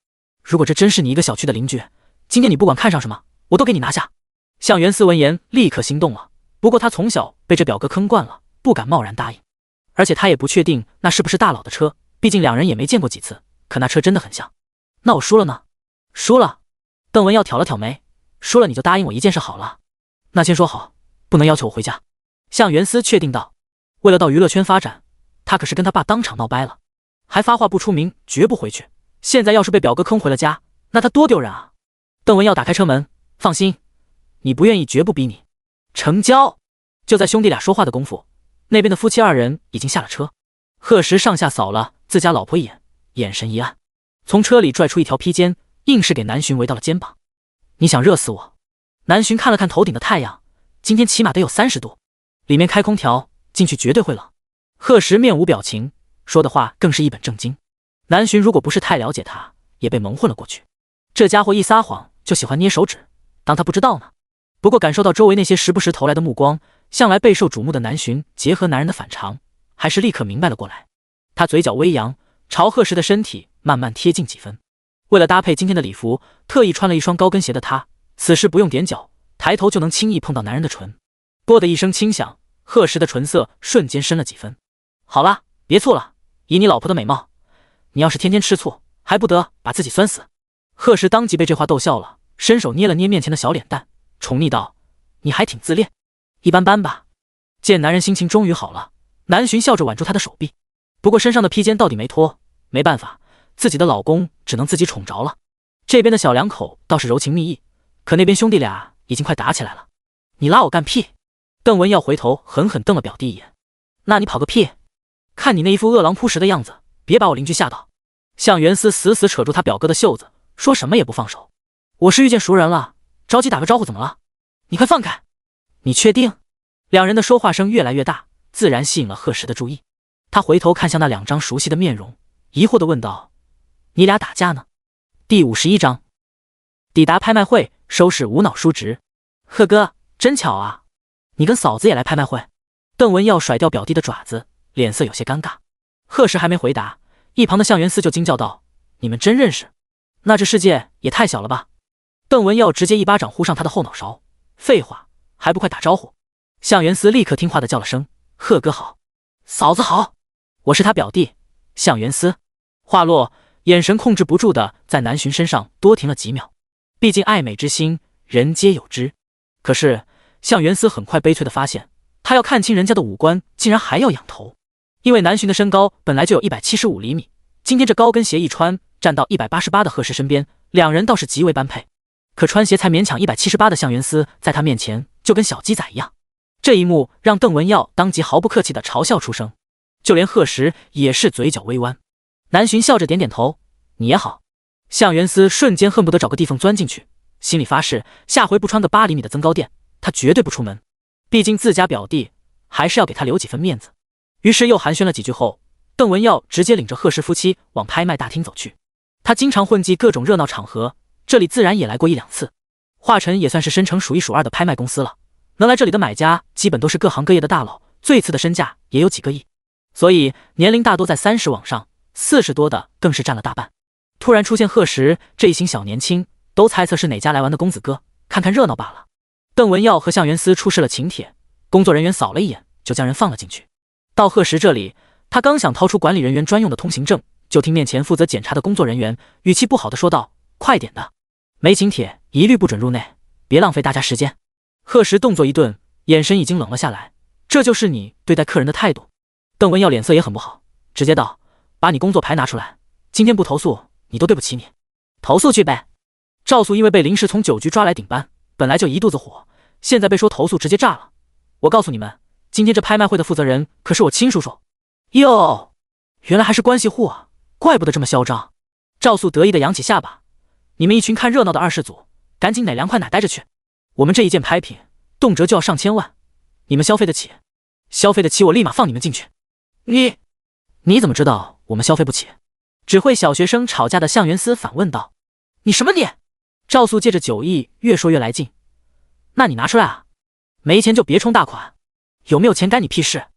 如果这真是你一个小区的邻居，今天你不管看上什么，我都给你拿下。向元思闻言立刻心动了，不过他从小被这表哥坑惯了，不敢贸然答应。而且他也不确定那是不是大佬的车，毕竟两人也没见过几次，可那车真的很像。那我输了呢？输了。邓文耀挑了挑眉，输了你就答应我一件事好了。那先说好，不能要求我回家。向元思确定道，为了到娱乐圈发展，他可是跟他爸当场闹掰了，还发话不出名绝不回去。现在要是被表哥坑回了家，那他多丢人啊！邓文耀打开车门，放心，你不愿意绝不逼你。成交！就在兄弟俩说话的功夫，那边的夫妻2人已经下了车。贺石上下扫了自家老婆一眼，眼神一暗，从车里拽出一条披肩，硬是给南洵围到了肩膀。你想热死我？南洵看了看头顶的太阳，今天起码得有30度，里面开空调，进去绝对会冷。贺石面无表情，说的话更是一本正经。南洵如果不是太了解他，也被蒙混了过去。这家伙一撒谎就喜欢捏手指，当他不知道呢。不过感受到周围那些时不时投来的目光，向来备受瞩目的南洵结合男人的反常，还是立刻明白了过来。他嘴角微扬，朝贺石的身体慢慢贴近几分。为了搭配今天的礼服，特意穿了一双高跟鞋的他，此时不用踮脚，抬头就能轻易碰到男人的唇。啵的一声轻响，贺石的唇色瞬间深了几分。好了，别醋了，以你老婆的美貌，你要是天天吃醋，还不得把自己酸死。贺石当即被这话逗笑了，伸手捏了捏面前的小脸蛋，宠溺道，你还挺自恋。一般般吧。见男人心情终于好了，南洵笑着挽住他的手臂。不过身上的披肩到底没脱，没办法，自己的老公只能自己宠着了。这边的小两口倒是柔情蜜意，可那边兄弟俩已经快打起来了。你拉我干屁？邓文耀回头狠狠瞪了表弟一眼。那你跑个屁？看你那一副饿狼扑食的样子，别把我邻居吓到。向元思死死扯住他表哥的袖子，说什么也不放手。我是遇见熟人了，着急打个招呼怎么了？你快放开！你确定？两人的说话声越来越大，自然吸引了贺石的注意。他回头看向那2张熟悉的面容，疑惑地问道，你俩打架呢？第51章抵达拍卖会，收拾无脑叔侄。贺哥，真巧啊，你跟嫂子也来拍卖会？邓文耀甩掉表弟的爪子，脸色有些尴尬。贺石还没回答，一旁的向元思就惊叫道，你们真认识？那这世界也太小了吧。邓文耀直接一巴掌呼上他的后脑勺，废话，还不快打招呼。向元思立刻听话的叫了声，贺哥好。嫂子好。我是他表弟向元思。话落，眼神控制不住的在南洵身上多停了几秒，毕竟爱美之心人皆有之。可是向元思很快悲催的发现，他要看清人家的五官竟然还要仰头。因为南洵的身高本来就有175厘米，今天这高跟鞋一穿，站到188的贺石身边，两人倒是极为般配。可穿鞋才勉强178的向元思在他面前就跟小鸡仔一样。这一幕让邓文耀当即毫不客气的嘲笑出声，就连贺石也是嘴角微弯。南洵笑着点点头，你也好。向元思瞬间恨不得找个地缝钻进去，心里发誓下回不穿个8厘米的增高垫，他绝对不出门。毕竟自家表弟还是要给他留几分面子。于是又寒暄了几句后，邓文耀直接领着贺氏夫妻往拍卖大厅走去。他经常混迹各种热闹场合，这里自然也来过1-2次。华晨也算是申城数一数二的拍卖公司了，能来这里的买家基本都是各行各业的大佬，最次的身价也有几个亿，所以年龄大多在30往上，40多的更是占了大半。突然出现贺石这一行小年轻，都猜测是哪家来玩的公子哥，看看热闹罢了。邓文耀和向元思出示了请帖，工作人员扫了一眼就将人放了进去。到贺石这里，他刚想掏出管理人员专用的通行证，就听面前负责检查的工作人员语气不好的说道，快点的，没请帖一律不准入内，别浪费大家时间。贺时动作一顿，眼神已经冷了下来。这就是你对待客人的态度？邓文耀脸色也很不好，直接道：把你工作牌拿出来，今天不投诉你都对不起你。投诉去呗。赵素因为被临时从酒局抓来顶班，本来就一肚子火，现在被说投诉直接炸了。我告诉你们，今天这拍卖会的负责人可是我亲叔叔。哟，原来还是关系户啊，怪不得这么嚣张。赵素得意地扬起下巴，你们一群看热闹的二世祖，赶紧哪凉快哪待着去。我们这一件拍品动辄就要上千万，你们消费得起？消费得起我立马放你们进去。你怎么知道我们消费不起？只会小学生吵架的向元思反问道。你什么你？赵素借着酒意越说越来劲。那你拿出来啊，没钱就别充大款，有没有钱干你屁事。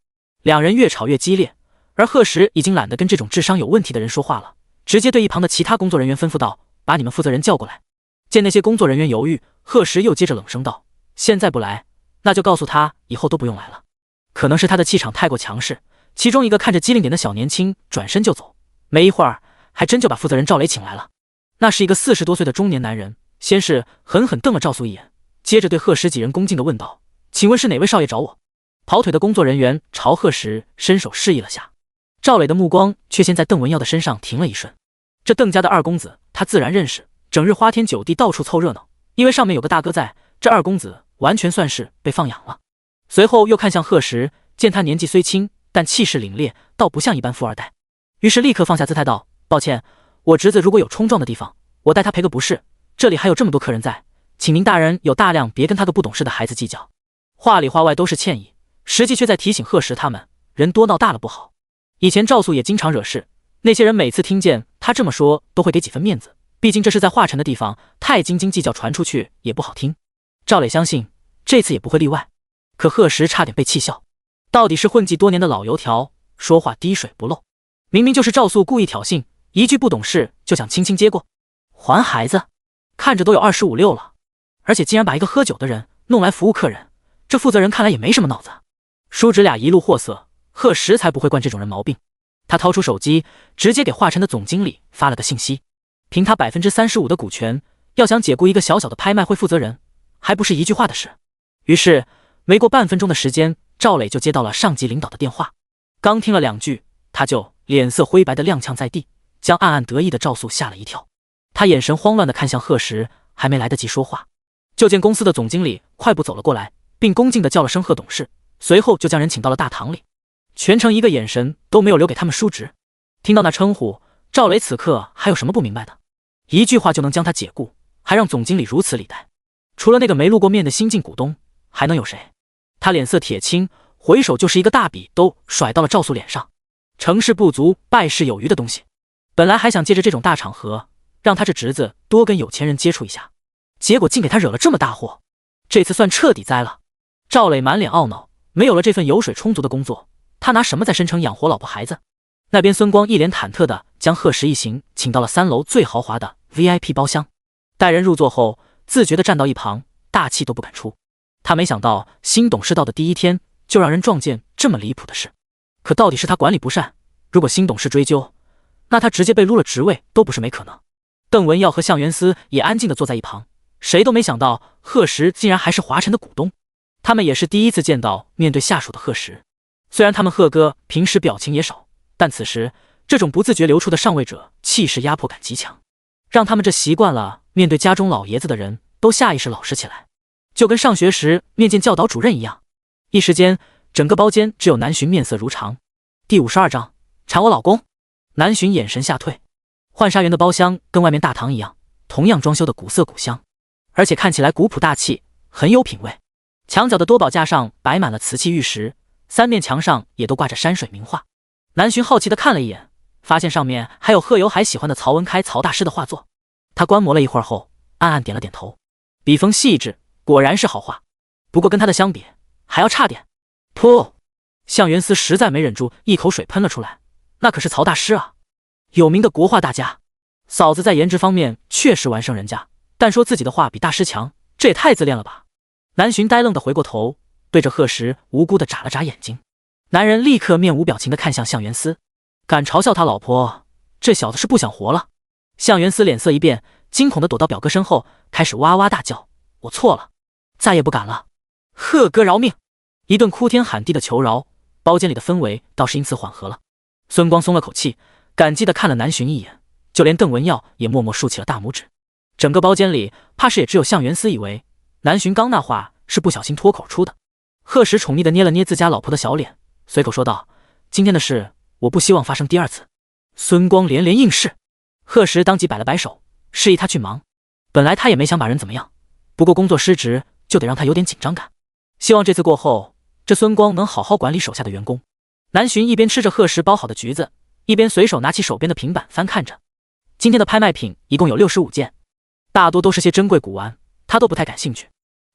两人越吵越激烈，而贺时已经懒得跟这种智商有问题的人说话了，直接对一旁的其他工作人员吩咐道：把你们负责人叫过来。见那些工作人员犹豫，贺时又接着冷声道：现在不来，那就告诉他以后都不用来了。可能是他的气场太过强势，其中一个看着机灵点的小年轻转身就走，没一会儿还真就把负责人赵磊请来了。那是一个40多岁的中年男人，先是狠狠瞪了赵素一眼，接着对贺时几人恭敬地问道：请问是哪位少爷找我？跑腿的工作人员朝贺时伸手示意了下，赵磊的目光却先在邓文耀的身上停了一瞬。这邓家的二公子他自然认识，整日花天酒地到处凑热闹，因为上面有个大哥在，这二公子完全算是被放养了。随后又看向贺时，见他年纪虽轻，但气势凛冽，倒不像一般富二代，于是立刻放下姿态道：抱歉，我侄子如果有冲撞的地方，我代他赔个不是，这里还有这么多客人在，请您大人有大量别跟他个不懂事的孩子计较。话里话外都是歉意，实际却在提醒贺时他们人多闹大了不好。以前赵素也经常惹事，那些人每次听见他这么说都会给几分面子，毕竟这是在华晨的地方，太斤斤计较传出去也不好听。赵磊相信这次也不会例外。可贺时差点被气笑，到底是混迹多年的老油条，说话滴水不漏，明明就是赵素故意挑衅，一句不懂事就想轻轻接过。还孩子，看着都有25、26了，而且竟然把一个喝酒的人弄来服务客人，这负责人看来也没什么脑子。叔侄俩一路货色，贺时才不会惯这种人毛病。他掏出手机，直接给华晨的总经理发了个信息，凭他35%的股权，要想解雇一个小小的拍卖会负责人，还不是一句话的事。于是没过半分钟的时间，赵磊就接到了上级领导的电话。刚听了2句，他就脸色灰白的踉跄在地，将暗暗得意的赵素吓了一跳。他眼神慌乱的看向贺时，还没来得及说话，就见公司的总经理快步走了过来，并恭敬的叫了声贺董事，随后就将人请到了大堂里。全程一个眼神都没有留给他们叔侄。听到那称呼，赵磊此刻还有什么不明白的？一句话就能将他解雇，还让总经理如此礼待，除了那个没露过面的新晋股东，还能有谁？他脸色铁青，回手就是一个大笔都甩到了赵素脸上。成事不足败事有余的东西，本来还想借着这种大场合让他这侄子多跟有钱人接触一下，结果竟给他惹了这么大祸，这次算彻底栽了。赵磊满脸懊恼，没有了这份油水充足的工作，他拿什么在申城养活老婆孩子？那边孙光一脸忐忑的将贺时一行请到了3楼最豪华的 VIP 包厢，待人入座后自觉的站到一旁，大气都不敢出。他没想到新董事到的第一天就让人撞见这么离谱的事，可到底是他管理不善，如果新董事追究，那他直接被撸了职位都不是没可能。邓文耀和向元思也安静地坐在一旁，谁都没想到贺时竟然还是华晨的股东，他们也是第一次见到面对下属的贺时。虽然他们贺哥平时表情也少，但此时这种不自觉流出的上位者气势压迫感极强，让他们这习惯了面对家中老爷子的人都下意识老实起来，就跟上学时面见教导主任一样。一时间整个包间只有南巡面色如常。第52章缠我老公。南巡眼神下退，浣纱园的包厢跟外面大堂一样，同样装修的古色古香，而且看起来古朴大气，很有品味。墙角的多宝架上摆满了瓷器玉石，3面墙上也都挂着山水名画。南巡好奇地看了一眼，发现上面还有贺有海喜欢的曹文开曹大师的画作。他观摩了一会儿后，暗暗点了点头，笔锋细致，果然是好画，不过跟他的相比还要差点。噗！向元思实在没忍住，一口水喷了出来。那可是曹大师啊，有名的国画大家。嫂子在颜值方面确实完胜人家，但说自己的画比大师强，这也太自恋了吧。南巡呆愣地回过头，对着贺时无辜地眨了眨眼睛。男人立刻面无表情地看向向元思，敢嘲笑他老婆，这小子是不想活了。向元思脸色一变，惊恐地躲到表哥身后，开始哇哇大叫。我错了，再也不敢了。贺哥饶命！一顿哭天喊地的求饶，包间里的氛围倒是因此缓和了。孙光松了口气，感激地看了南巡一眼，就连邓文耀也默默竖起了大拇指。整个包间里，怕是也只有向元思以为南巡刚那话是不小心脱口出的。贺石宠溺地捏了捏自家老婆的小脸，随口说道：“今天的事，我不希望发生第二次。”孙光连连应是，贺石当即摆了摆手，示意他去忙。本来他也没想把人怎么样，不过工作失职就得让他有点紧张感。希望这次过后，这孙光能好好管理手下的员工。南巡一边吃着贺石包好的橘子，一边随手拿起手边的平板翻看着。今天的拍卖品一共有65件，大多都是些珍贵古玩，他都不太感兴趣。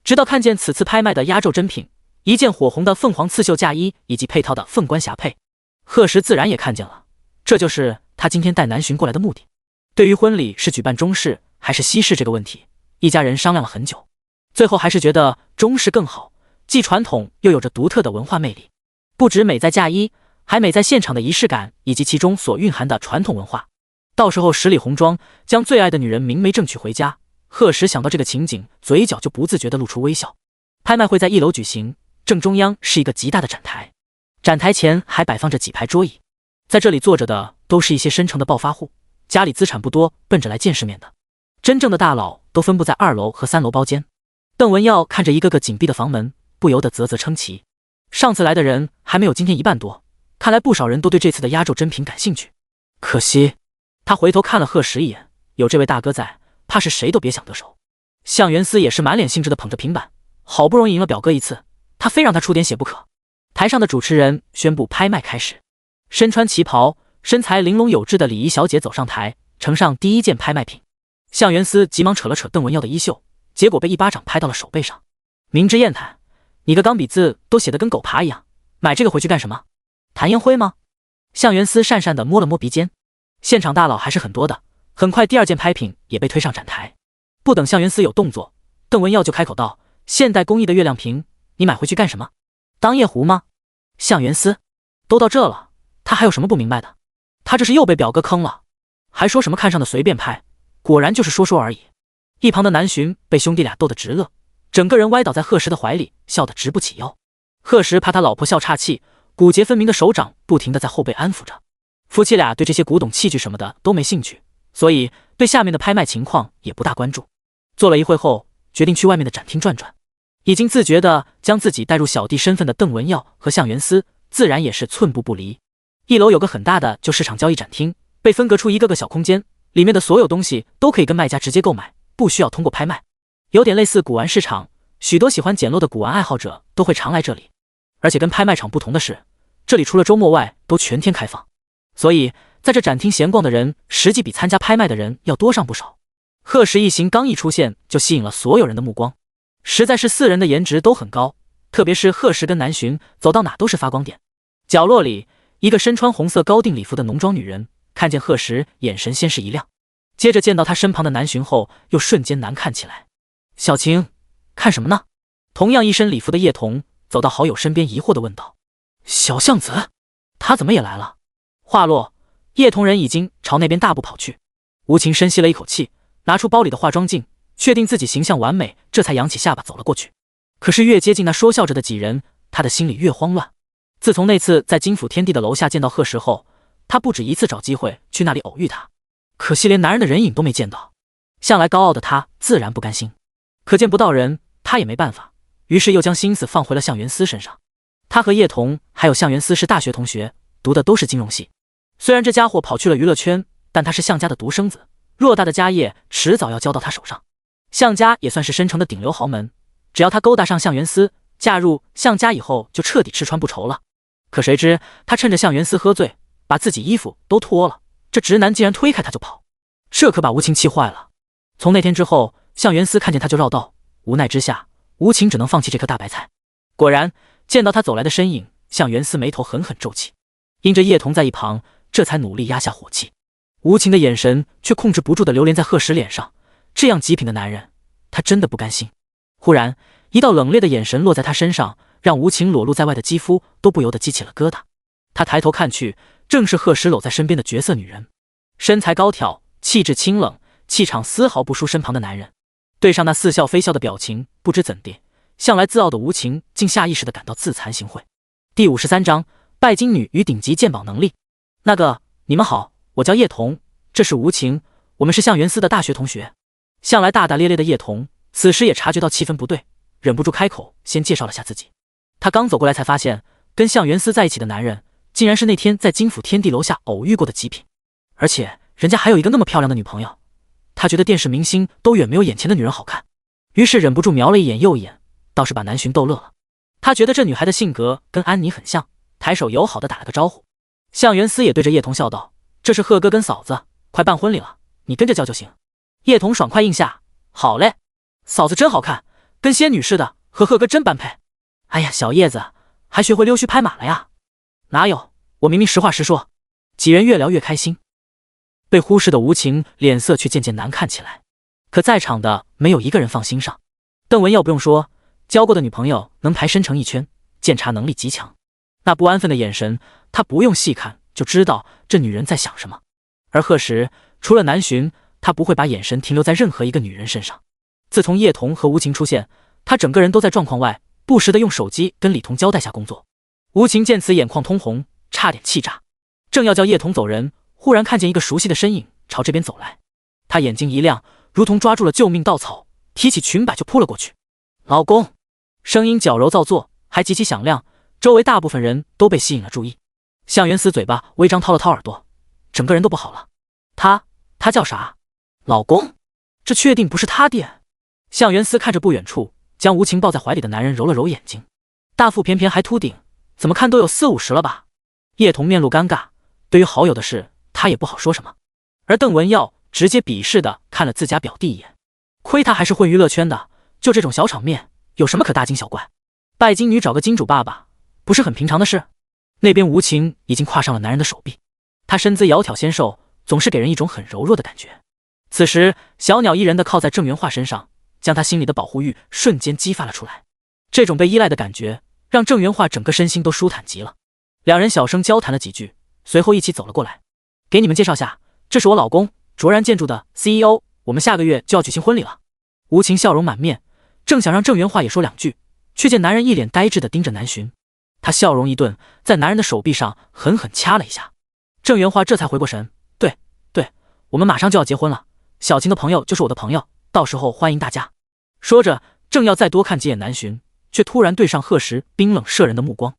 直到看见此次拍卖的压轴珍品，一件火红的凤凰刺绣嫁衣以及配套的凤冠霞帔，贺石自然也看见了。这就是他今天带南巡过来的目的。对于婚礼是举办中式还是西式这个问题，一家人商量了很久，最后还是觉得中式更好，既传统又有着独特的文化魅力。不止美在嫁衣，还美在现场的仪式感以及其中所蕴含的传统文化。到时候十里红妆将最爱的女人明媒正娶回家，贺石想到这个情景，嘴角就不自觉地露出微笑。拍卖会在1楼举行，正中央是一个极大的展台，展台前还摆放着几排桌椅，在这里坐着的都是一些深城的暴发户，家里资产不多，奔着来见世面的。真正的大佬都分布在2楼和3楼包间。邓文耀看着一个个紧闭的房门，不由得啧啧称奇。上次来的人还没有今天1半多，看来不少人都对这次的压轴珍品感兴趣。可惜，他回头看了贺石一眼，有这位大哥在，怕是谁都别想得手。向元思也是满脸兴致地捧着平板，好不容易赢了表哥一次，他非让他出点血不可。台上的主持人宣布拍卖开始，身穿旗袍、身材玲珑有致的礼仪小姐走上台，呈上第一件拍卖品。向元思急忙扯了扯邓文耀的衣袖，结果被一巴掌拍到了手背上。明知砚台，你个钢笔字都写得跟狗爬一样，买这个回去干什么？弹烟灰吗？向元思讪讪地摸了摸鼻尖。现场大佬还是很多的，很快第2件拍品也被推上展台。不等向元思有动作，邓文耀就开口道：“现代工艺的月亮瓶，你买回去干什么？当夜壶吗？”向元思都到这了，他还有什么不明白的？他这是又被表哥坑了，还说什么看上的随便拍，果然就是说说而已。一旁的南巡被兄弟俩逗得直乐，整个人歪倒在贺石的怀里，笑得直不起腰。贺石怕他老婆笑岔气，骨节分明的手掌不停地在后背安抚着。夫妻俩对这些古董器具什么的都没兴趣，所以对下面的拍卖情况也不大关注。坐了一会后，决定去外面的展厅转转。已经自觉地将自己带入小弟身份的邓文耀和向元思，自然也是寸步不离。1楼有个很大的旧市场交易展厅，被分隔出一个个小空间，里面的所有东西都可以跟卖家直接购买，不需要通过拍卖，有点类似古玩市场，许多喜欢捡漏的古玩爱好者都会常来这里。而且跟拍卖场不同的是，这里除了周末外都全天开放，所以在这展厅闲逛的人实际比参加拍卖的人要多上不少。贺石一行刚一出现就吸引了所有人的目光，实在是4人的颜值都很高，特别是贺石跟南巡，走到哪都是发光点。角落里一个身穿红色高定礼服的浓妆女人看见贺石，眼神先是一亮，接着见到他身旁的南巡后又瞬间难看起来。小晴，看什么呢？同样一身礼服的叶童走到好友身边，疑惑地问道：“小巷子，他怎么也来了？”话落，叶童人已经朝那边大步跑去。吴情深吸了一口气，拿出包里的化妆镜，确定自己形象完美，这才扬起下巴走了过去。可是越接近那说笑着的几人，他的心里越慌乱。自从那次在金府天地的楼下见到贺石后，他不止一次找机会去那里偶遇他，可惜连男人的人影都没见到。向来高傲的他自然不甘心，可见不到人，他也没办法，于是又将心思放回了向元思身上。他和叶童还有向元思是大学同学，读的都是金融系。虽然这家伙跑去了娱乐圈，但他是向家的独生子，偌大的家业迟早要交到他手上。向家也算是深城的顶流豪门，只要他勾搭上向元思，嫁入向家以后就彻底吃穿不愁了。可谁知他趁着向元思喝醉，把自己衣服都脱了，这直男竟然推开他就跑，这可把吴情气坏了。从那天之后，向元思看见他就绕道，无奈之下，吴情只能放弃这颗大白菜。果然，见到他走来的身影，向元思眉头狠狠皱起，因着叶童在一旁，这才努力压下火气。吴情的眼神却控制不住地流连在贺石脸上，这样极品的男人，他真的不甘心。忽然，一道冷冽的眼神落在他身上，让吴情裸露在外的肌肤都不由得激起了疙瘩。他抬头看去，正是贺石搂在身边的绝色女人，身材高挑，气质清冷，气场丝毫不输身旁的男人。对上那似笑非笑的表情，不知怎地，向来自傲的无情竟下意识地感到自惭形秽。第53章拜金女与顶级鉴宝能力。你们好，我叫叶童，这是无情，我们是向元司的大学同学。向来大大咧咧的叶童，此时也察觉到气氛不对，忍不住开口先介绍了下自己。他刚走过来才发现，跟向元司在一起的男人，竟然是那天在金府天地楼下偶遇过的极品，而且人家还有一个那么漂亮的女朋友。他觉得电视明星都远没有眼前的女人好看，于是忍不住瞄了一眼右眼，倒是把南浔逗乐了。他觉得这女孩的性格跟安妮很像，抬手友好的打了个招呼。向元司也对着叶童笑道：“这是贺哥跟嫂子，快办婚礼了，你跟着叫就行。”叶童爽快应下：“好嘞，嫂子真好看，跟仙女似的，和贺哥真般配。哎呀，小叶子还学会溜须拍马了呀？哪有，我明明实话实说。”几人越聊越开心，被忽视的无情脸色却渐渐难看起来。可在场的没有一个人放心上。邓文耀不用说，交过的女朋友能排身成一圈，鉴察能力极强。那不安分的眼神，他不用细看就知道这女人在想什么。而贺时除了南浔，他不会把眼神停留在任何一个女人身上。自从叶童和无情出现，他整个人都在状况外，不时地用手机跟李彤交代下工作。无情见此眼眶通红，差点气炸，正要叫叶童走人，忽然看见一个熟悉的身影朝这边走来。他眼睛一亮，如同抓住了救命稻草，提起裙摆就扑了过去。老公，声音矫揉造作，还极其响亮，周围大部分人都被吸引了注意。向元司嘴巴微张，掏了掏耳朵，整个人都不好了。他叫啥？老公，这确定不是他爹？向元司看着不远处将无情抱在怀里的男人，揉了揉眼睛，大腹便便还秃顶，怎么看都有40-50了吧？叶童面露尴尬，对于好友的事他也不好说什么。而邓文耀直接鄙视的看了自家表弟一眼，亏他还是混娱乐圈的，就这种小场面有什么可大惊小怪？拜金女找个金主爸爸不是很平常的事。那边无情已经跨上了男人的手臂，他身姿窈窕纤瘦，总是给人一种很柔弱的感觉。此时小鸟依人的靠在郑元化身上，将他心里的保护欲瞬间激发了出来。这种被依赖的感觉让郑元化整个身心都舒坦极了。两人小声交谈了几句，随后一起走了过来。给你们介绍下，这是我老公，卓然建筑的 CEO， 我们下个月就要举行婚礼了。无情笑容满面，正想让郑元化也说两句，却见男人一脸呆滞地盯着南浔。他笑容一顿，在男人的手臂上狠狠掐了一下。郑元化这才回过神，对，我们马上就要结婚了，小晴的朋友就是我的朋友，到时候欢迎大家。说着正要再多看几眼南浔，却突然对上贺时冰冷摄人的目光。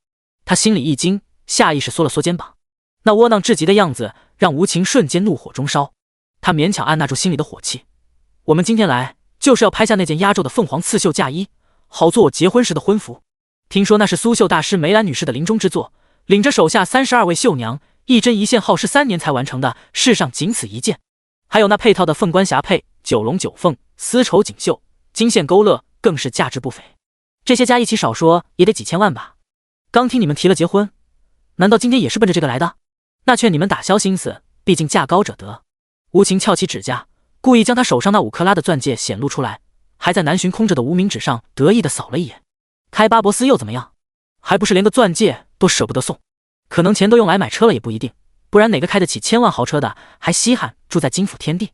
他心里一惊，下意识缩了缩肩膀，那窝囊至极的样子让无情瞬间怒火中烧。他勉强按捺住心里的火气，我们今天来就是要拍下那件压轴的凤凰刺绣嫁衣，好做我结婚时的婚服。听说那是苏绣大师梅兰女士的临终之作，领着手下32位绣娘，一针一线耗时3年才完成的，世上仅此一件。还有那配套的凤冠霞帔、九龙九凤、丝绸锦绣、金线勾勒，更是价值不菲。这些加一起少说也得几千万吧。刚听你们提了结婚，难道今天也是奔着这个来的？那劝你们打消心思，毕竟价高者得。无情翘起指甲，故意将他手上那5克拉的钻戒显露出来，还在南浔空着的无名指上得意地扫了一眼。开巴博斯又怎么样？还不是连个钻戒都舍不得送？可能钱都用来买车了也不一定，不然哪个开得起千万豪车的还稀罕住在金府天地？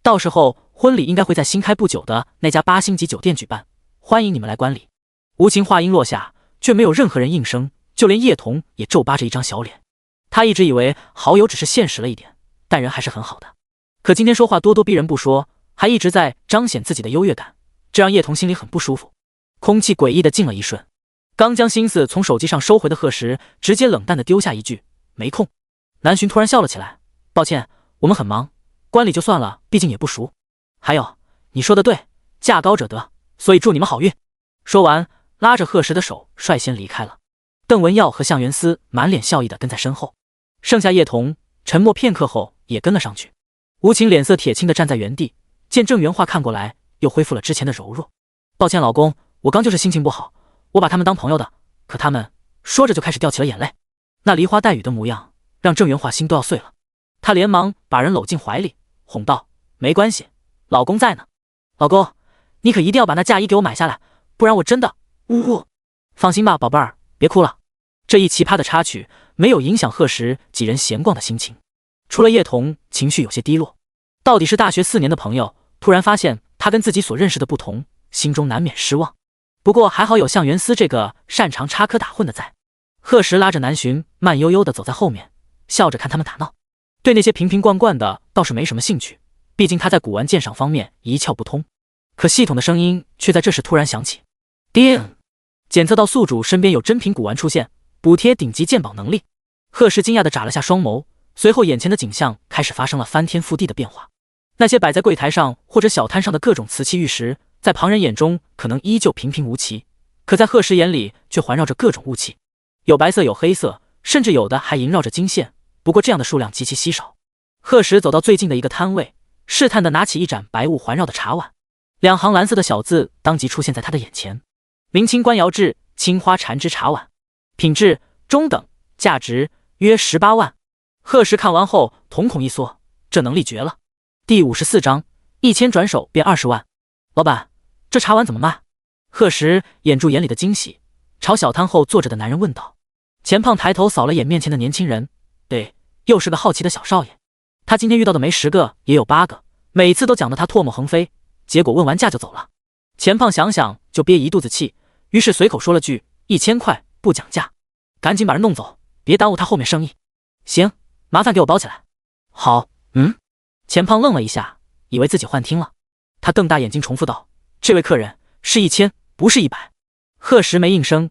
到时候婚礼应该会在新开不久的那家8星级酒店举办，欢迎你们来观礼。无情话音落下，却没有任何人应声，就连叶童也皱巴着一张小脸。他一直以为好友只是现实了一点，但人还是很好的。可今天说话咄咄逼人不说，还一直在彰显自己的优越感，这让叶童心里很不舒服。空气诡异的静了一瞬，刚将心思从手机上收回的贺时直接冷淡的丢下一句：“没空。”南浔突然笑了起来：“抱歉，我们很忙，观礼就算了，毕竟也不熟。还有，你说的对，价高者得，所以祝你们好运。”说完，拉着贺时的手率先离开了。邓文耀和向元司满脸笑意的跟在身后，剩下叶童沉默片刻后也跟了上去。无情脸色铁青的站在原地，见郑元化看过来，又恢复了之前的柔弱。抱歉老公，我刚就是心情不好，我把他们当朋友的，可他们……说着就开始掉起了眼泪，那梨花带雨的模样让郑元化心都要碎了。他连忙把人搂进怀里，哄道：“没关系，老公在呢。老公，你可一定要把那嫁衣给我买下来，不然我真的……呜。放心吧，宝贝儿，别哭了。”这一奇葩的插曲没有影响贺时几人闲逛的心情，除了叶童情绪有些低落。到底是大学4年的朋友，突然发现他他跟自己所认识的不同，心中难免失望。不过还好有向元思这个擅长插科打诨的在。贺时拉着南巡，慢悠悠地走在后面，笑着看他们打闹。对那些瓶瓶罐罐的倒是没什么兴趣，毕竟他在古玩鉴赏方面一窍不通。可系统的声音却在这时突然响起，叮！检测到宿主身边有珍品古玩出现，补贴顶级鉴宝能力。贺时惊讶地眨了下双眸，随后眼前的景象开始发生了翻天覆地的变化。那些摆在柜台上或者小摊上的各种瓷器玉石，在旁人眼中可能依旧平平无奇，可在贺时眼里却环绕着各种雾气，有白色有黑色，甚至有的还萦绕着金线，不过这样的数量极其稀少。贺时走到最近的一个摊位，试探地拿起一盏白雾环绕的茶碗，两行蓝色的小字当即出现在他的眼前：明清官窑制青花缠枝茶碗，品质中等，价值约18万。贺时看完后瞳孔一缩，这能力绝了。第54章1000转手变20万。老板，这茶碗怎么卖？贺时掩住眼里的惊喜，朝小摊后坐着的男人问道。钱胖抬头扫了眼面前的年轻人，对，又是个好奇的小少爷。他今天遇到的没10个也有8个，每次都讲得他唾沫横飞，结果问完价就走了。钱胖想想就憋一肚子气，于是随口说了句1000块，不讲价，赶紧把人弄走，别耽误他后面生意。行，麻烦给我包起来。好，钱胖愣了一下，以为自己幻听了，他瞪大眼睛重复道：这位客人是1000，不是100。贺时没应声，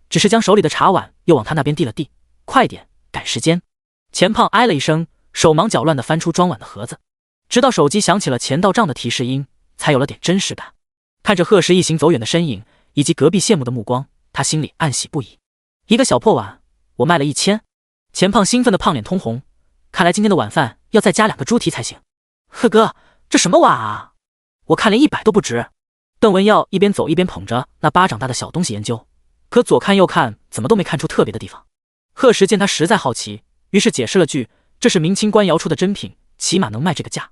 只是将手里的茶碗又往他那边递了递，快点，赶时间。钱胖哎了一声，手忙脚乱地翻出装碗的盒子，直到手机响起了钱到账的提示音，才有了点真实感。看着贺时一行走远的身影，以及隔壁羡慕的目光，他心里暗喜不已。一个小破碗，我卖了1000。钱胖兴奋的胖脸通红，看来今天的晚饭要再加2个猪蹄才行。贺哥，这什么碗啊？我看连100都不值。邓文耀一边走一边捧着那巴掌大的小东西研究，可左看右看，怎么都没看出特别的地方。贺时见他实在好奇，于是解释了句：这是明清官窑出的珍品，起码能卖这个价。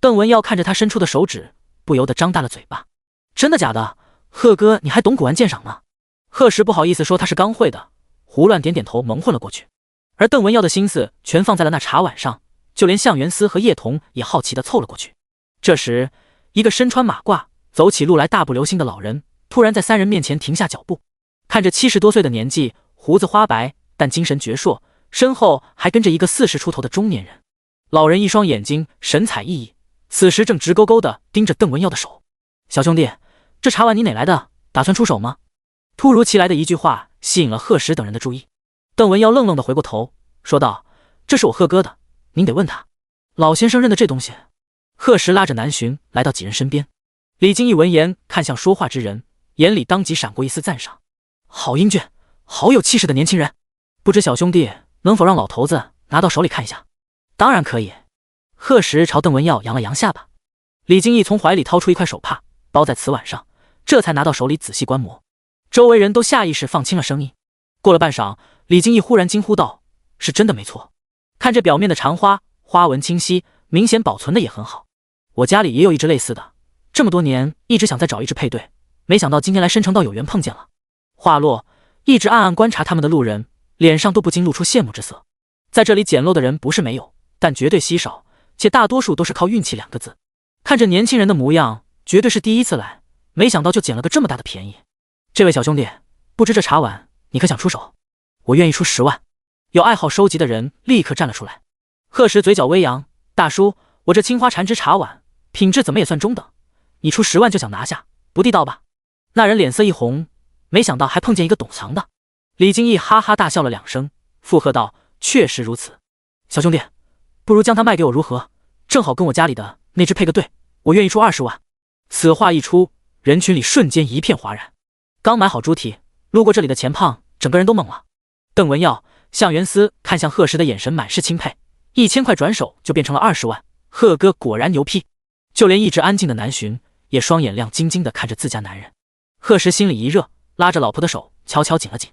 邓文耀看着他伸出的手指，不由得张大了嘴巴。真的假的？贺哥，你还懂古玩鉴赏呢？贺时不好意思说他是刚会的，胡乱点点头蒙混了过去。而邓文耀的心思全放在了那茶碗上，就连向元思和叶童也好奇地凑了过去。这时，一个身穿马褂、走起路来大步流星的老人突然在3人面前停下脚步，看着70多岁的年纪，胡子花白，但精神矍铄，身后还跟着一个40出头的中年人。老人一双眼睛神采奕奕，此时正直勾勾地盯着邓文耀的手。小兄弟，这茶碗你哪来的？打算出手吗？突如其来的一句话吸引了贺时等人的注意。邓文耀愣愣地回过头，说道：这是我贺哥的，您得问他。老先生认得这东西。贺时拉着南巡来到几人身边。李靖一闻言看向说话之人，眼里当即闪过一丝赞赏。好英俊，好有气势的年轻人，不知小兄弟能否让老头子拿到手里看一下？当然可以。贺时朝邓文耀扬了扬下巴。李靖义从怀里掏出一块手帕，包在瓷碗上，这才拿到手里仔细观摩。周围人都下意识放轻了声音。过了半晌，李靖义忽然惊呼道：是真的没错，看这表面的缠花，花纹清晰，明显保存的也很好。我家里也有一只类似的，这么多年一直想再找一只配对，没想到今天来申城道有缘碰见了。话落，一直暗暗观察他们的路人脸上都不禁露出羡慕之色。在这里捡漏的人不是没有，但绝对稀少，且大多数都是靠运气2个字。看着年轻人的模样，绝对是第一次来，没想到就捡了个这么大的便宜。这位小兄弟，不知这茶碗你可想出手？我愿意出10万。有爱好收集的人立刻站了出来。贺时嘴角微扬：大叔，我这青花缠枝茶碗品质怎么也算中等，你出10万就想拿下，不地道吧？那人脸色一红，没想到还碰见一个懂藏的。李靖义哈哈大笑了2声，附和道：确实如此。小兄弟，不如将它卖给我如何？正好跟我家里的那只配个对，我愿意出20万。此话一出，人群里瞬间一片哗然。刚买好猪蹄，路过这里的钱胖整个人都懵了。邓文耀、向元思看向贺时的眼神满是钦佩，1000块转手就变成了20万，贺哥果然牛批。就连一直安静的南巡也双眼亮晶晶地看着自家男人。贺时心里一热，拉着老婆的手悄悄紧了紧，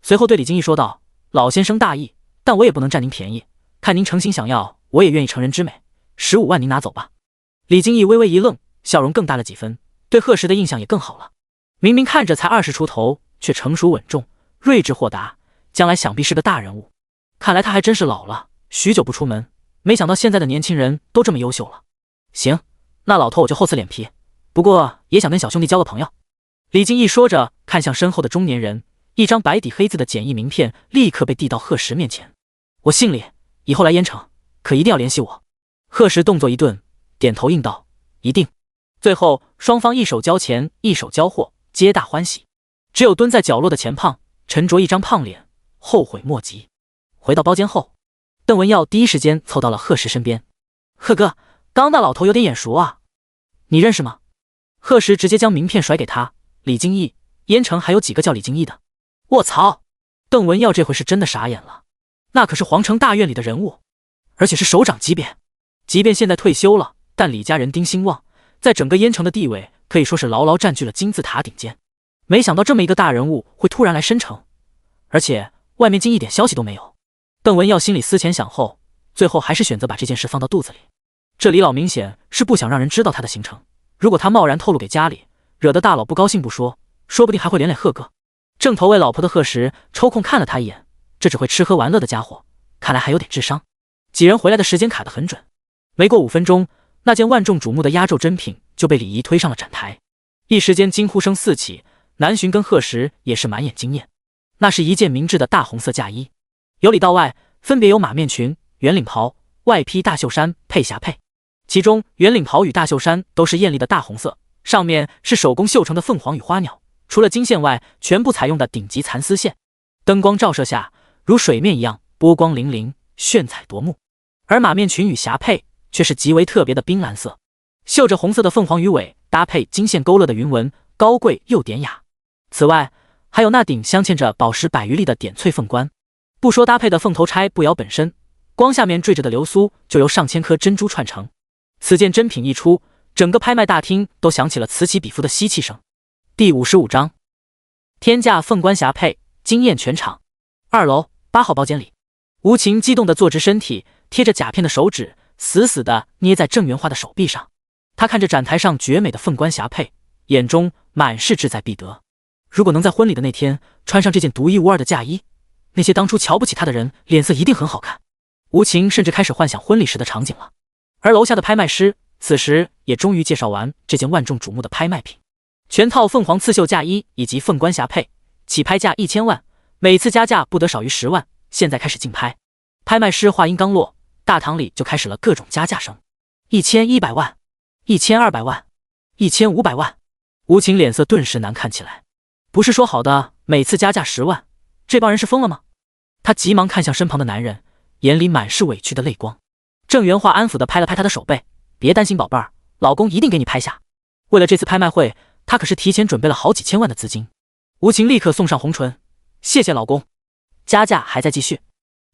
随后对李靖义说道：老先生大意，但我也不能占您便宜，看您诚心想要，我也愿意成人之美，15万您拿走吧。李靖义微微一愣，笑容更大了几分，对贺时的印象也更好了。明明看着才20出头，却成熟稳重，睿智豁达，将来想必是个大人物。看来他还真是老了，许久不出门，没想到现在的年轻人都这么优秀了。行，那老头我就厚此脸皮，不过也想跟小兄弟交个朋友。李靖义说着，看向身后的中年人，一张白底黑字的简易名片立刻被递到贺石面前。我姓李，以后来盐城，可一定要联系我。贺石动作一顿，点头应道：一定。最后双方一手交钱，一手交货，皆大欢喜。只有蹲在角落的钱胖沉着一张胖脸，后悔莫及。回到包间后，邓文耀第一时间凑到了贺石身边。贺哥，刚那老头有点眼熟啊，你认识吗？贺石直接将名片甩给他。李经义，盐城还有几个叫李经义的？卧槽！邓文耀这回是真的傻眼了，那可是皇城大院里的人物，而且是首长级别。即便现在退休了，但李家人丁兴旺在整个燕城的地位可以说是牢牢占据了金字塔顶尖。没想到这么一个大人物会突然来申城，而且外面竟一点消息都没有。邓文耀心里思前想后，最后还是选择把这件事放到肚子里。这李老明显是不想让人知道他的行程，如果他贸然透露给家里，惹得大佬不高兴不说，说不定还会连累贺哥。正投喂老婆的贺石抽空看了他一眼，这只会吃喝玩乐的家伙，看来还有点智商。几人回来的时间卡得很准，没过5分钟，那件万众瞩目的压轴珍品就被李仪推上了展台。一时间惊呼声四起，南巡跟贺石也是满眼惊艳。那是一件明制的大红色嫁衣，由里到外分别有马面裙、圆领袍、外披大袖衫配霞帔，其中圆领袍与大袖衫都是艳丽的大红色，上面是手工绣成的凤凰与花鸟，除了金线外，全部采用的顶级蚕丝线。灯光照射下，如水面一样波光粼粼，炫彩夺目。而马面裙与霞帔却是极为特别的冰蓝色，绣着红色的凤凰鱼尾，搭配金线勾勒的云纹，高贵又典雅。此外，还有那顶镶嵌着宝石100余粒的点翠凤冠，不说搭配的凤头钗不摇本身，光下面坠着的流苏就由上千颗珍珠串成。此件珍品一出，整个拍卖大厅都响起了此起彼伏的吸气声。第55章，天价凤冠霞帔惊艳全场。2楼8号包间里，吴情激动地坐直身体，贴着甲片的手指死死地捏在郑元花的手臂上。他看着展台上绝美的凤冠霞帔，眼中满是志在必得。如果能在婚礼的那天穿上这件独一无二的嫁衣，那些当初瞧不起他的人脸色一定很好看。吴情甚至开始幻想婚礼时的场景了。而楼下的拍卖师此时也终于介绍完这件万众瞩目的拍卖品，全套凤凰刺绣嫁衣以及凤冠霞帔，起拍价1000万，每次加价不得少于10万。现在开始竞拍。拍卖师话音刚落，大堂里就开始了各种加价声：1100万、1200万、1500万。吴情脸色顿时难看起来。不是说好的每次加价10万，这帮人是疯了吗？他急忙看向身旁的男人，眼里满是委屈的泪光。郑元化安抚地拍了拍他的手背，别担心宝贝儿，老公一定给你拍下。为了这次拍卖会，他可是提前准备了好几千万的资金。吴情立刻送上红唇，谢谢老公。加价还在继续，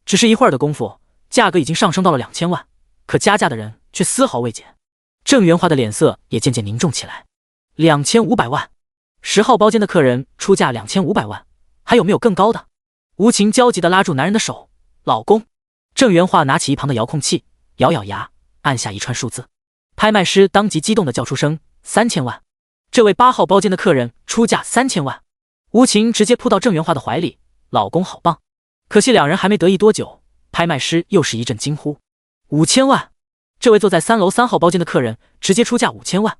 只是一会儿的功夫，价格已经上升到了2000万，可加价的人却丝毫未减。郑元化的脸色也渐渐凝重起来。2500万，10号包间的客人出价2500万，还有没有更高的？吴情焦急地拉住男人的手，老公。郑元化拿起一旁的遥控器，咬咬牙，按下一串数字。拍卖师当即激动地叫出声：3000万！这位8号包间的客人出价3000万。吴情直接扑到郑元化的怀里，老公好棒！可惜两人还没得意多久，拍卖师又是一阵惊呼：5000万！这位坐在3楼3号包间的客人直接出价5000万。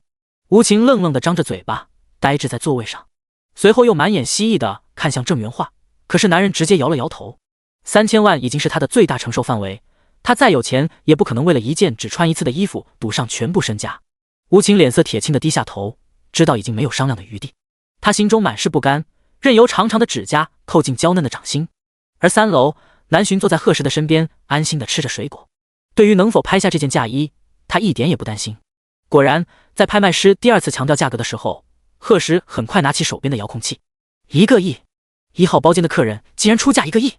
吴情愣愣地张着嘴巴，呆滞在座位上，随后又满眼希翼地看向郑元化，可是男人直接摇了摇头。3000万已经是他的最大承受范围，他再有钱也不可能为了一件只穿一次的衣服赌上全部身家。吴情脸色铁青地低下头，知道已经没有商量的余地。他心中满是不甘，任由长长的指甲扣进娇嫩的掌心。而3楼南巡坐在贺石的身边，安心地吃着水果。对于能否拍下这件嫁衣，他一点也不担心。果然，在拍卖师第2次强调价格的时候，贺石很快拿起手边的遥控器，1个亿！1号包间的客人竟然出价1个亿，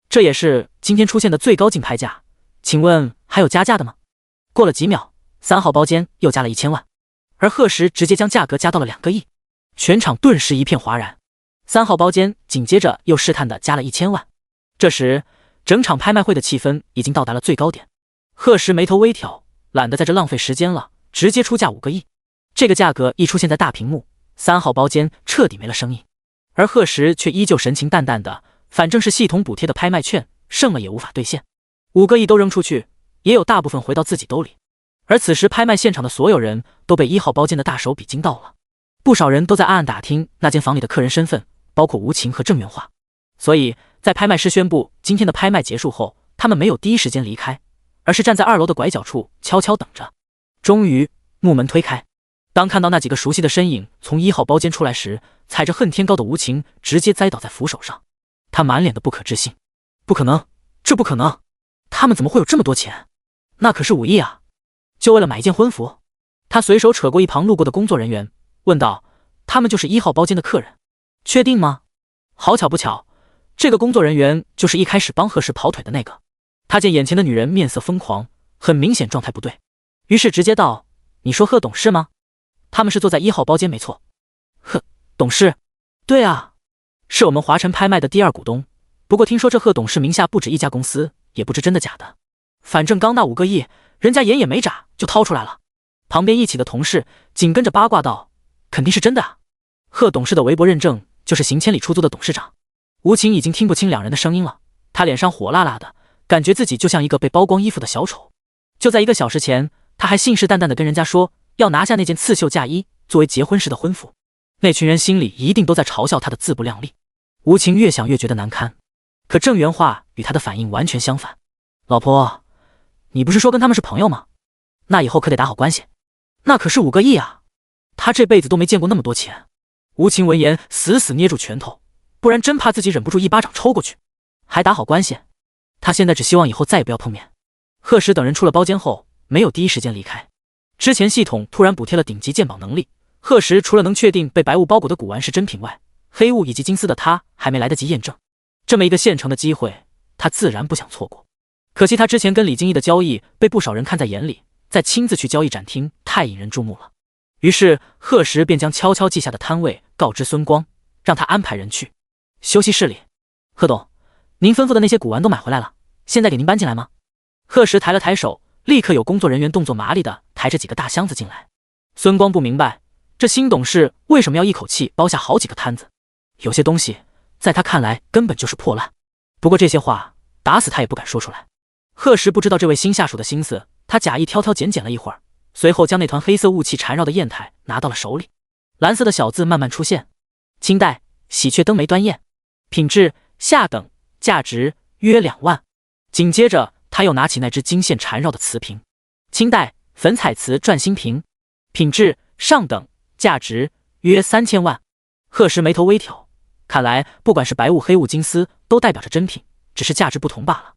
这也是今天出现的最高竞拍价。请问还有加价的吗？过了几秒，3号包间又加了1000万，而贺石直接将价格加到了2个亿，全场顿时一片哗然。3号包间紧接着又试探地加了1000万。这时，整场拍卖会的气氛已经到达了最高点。贺石眉头微挑，懒得在这浪费时间了，直接出价5个亿。这个价格一出现在大屏幕，3号包间彻底没了声音。而贺石却依旧神情淡淡的，反正是系统补贴的拍卖券，剩了也无法兑现。5个亿都扔出去，也有大部分回到自己兜里。而此时拍卖现场的所有人都被1号包间的大手笔惊到了，不少人都在暗暗打听那间房里的客人身份，包括吴晴和郑元化。所以在拍卖师宣布今天的拍卖结束后，他们没有第一时间离开，而是站在2楼的拐角处悄悄等着。终于木门推开，当看到那几个熟悉的身影从1号包间出来时，踩着恨天高的吴晴直接栽倒在扶手上，他满脸的不可置信。不可能，这不可能，他们怎么会有这么多钱？那可是5亿啊，就为了买一件婚服。他随手扯过一旁路过的工作人员，问道：他们就是1号包间的客人，确定吗？好巧不巧，这个工作人员就是一开始帮贺氏跑腿的那个。他见眼前的女人面色疯狂，很明显状态不对，于是直接道：你说贺董事吗？他们是坐在1号包间没错。贺董事？对啊，是我们华晨拍卖的第2股东，不过听说这贺董事名下不止一家公司，也不知真的假的。反正刚那5个亿，人家眼也没眨就掏出来了。旁边一起的同事紧跟着八卦道：肯定是真的啊！贺董事的微博认证就是行千里出租的董事长。吴晴已经听不清两人的声音了，他脸上火辣辣的，感觉自己就像一个被剥光衣服的小丑。就在1个小时前，他还信誓旦旦地跟人家说要拿下那件刺绣嫁衣作为结婚时的婚服，那群人心里一定都在嘲笑他的自不量力。吴晴越想越觉得难堪，可郑元化与他的反应完全相反。老婆，你不是说跟他们是朋友吗？那以后可得打好关系。那可是5个亿啊，他这辈子都没见过那么多钱。吴晴闻言死死捏住拳头，不然真怕自己忍不住一巴掌抽过去。还打好关系？他现在只希望以后再也不要碰面。贺石等人出了包间后，没有第一时间离开。之前系统突然补贴了顶级鉴宝能力，贺石除了能确定被白雾包裹的古玩是真品外，黑雾以及金丝的他还没来得及验证。这么一个现成的机会，他自然不想错过。可惜他之前跟李金义的交易被不少人看在眼里，再亲自去交易展厅太引人注目了。于是贺石便将悄悄记下的摊位告知孙光，让他安排人去休息室里。贺董，您吩咐的那些古玩都买回来了，现在给您搬进来吗？贺石抬了抬手，立刻有工作人员动作麻利的抬着几个大箱子进来。孙光不明白这新董事为什么要一口气包下好几个摊子，有些东西在他看来根本就是破烂。不过这些话打死他也不敢说出来。贺石不知道这位新下属的心思，他假意挑挑拣拣了一会儿，随后将那团黑色雾气缠绕的砚台拿到了手里。蓝色的小字慢慢出现：清代喜鹊灯眉端砚，品质下等，价值约2万。紧接着他又拿起那只金线缠绕的瓷瓶：清代粉彩瓷篆心瓶，品质上等，价值约3000万。贺石眉头微挑，看来不管是白雾、黑雾、金丝都代表着真品，只是价值不同罢了。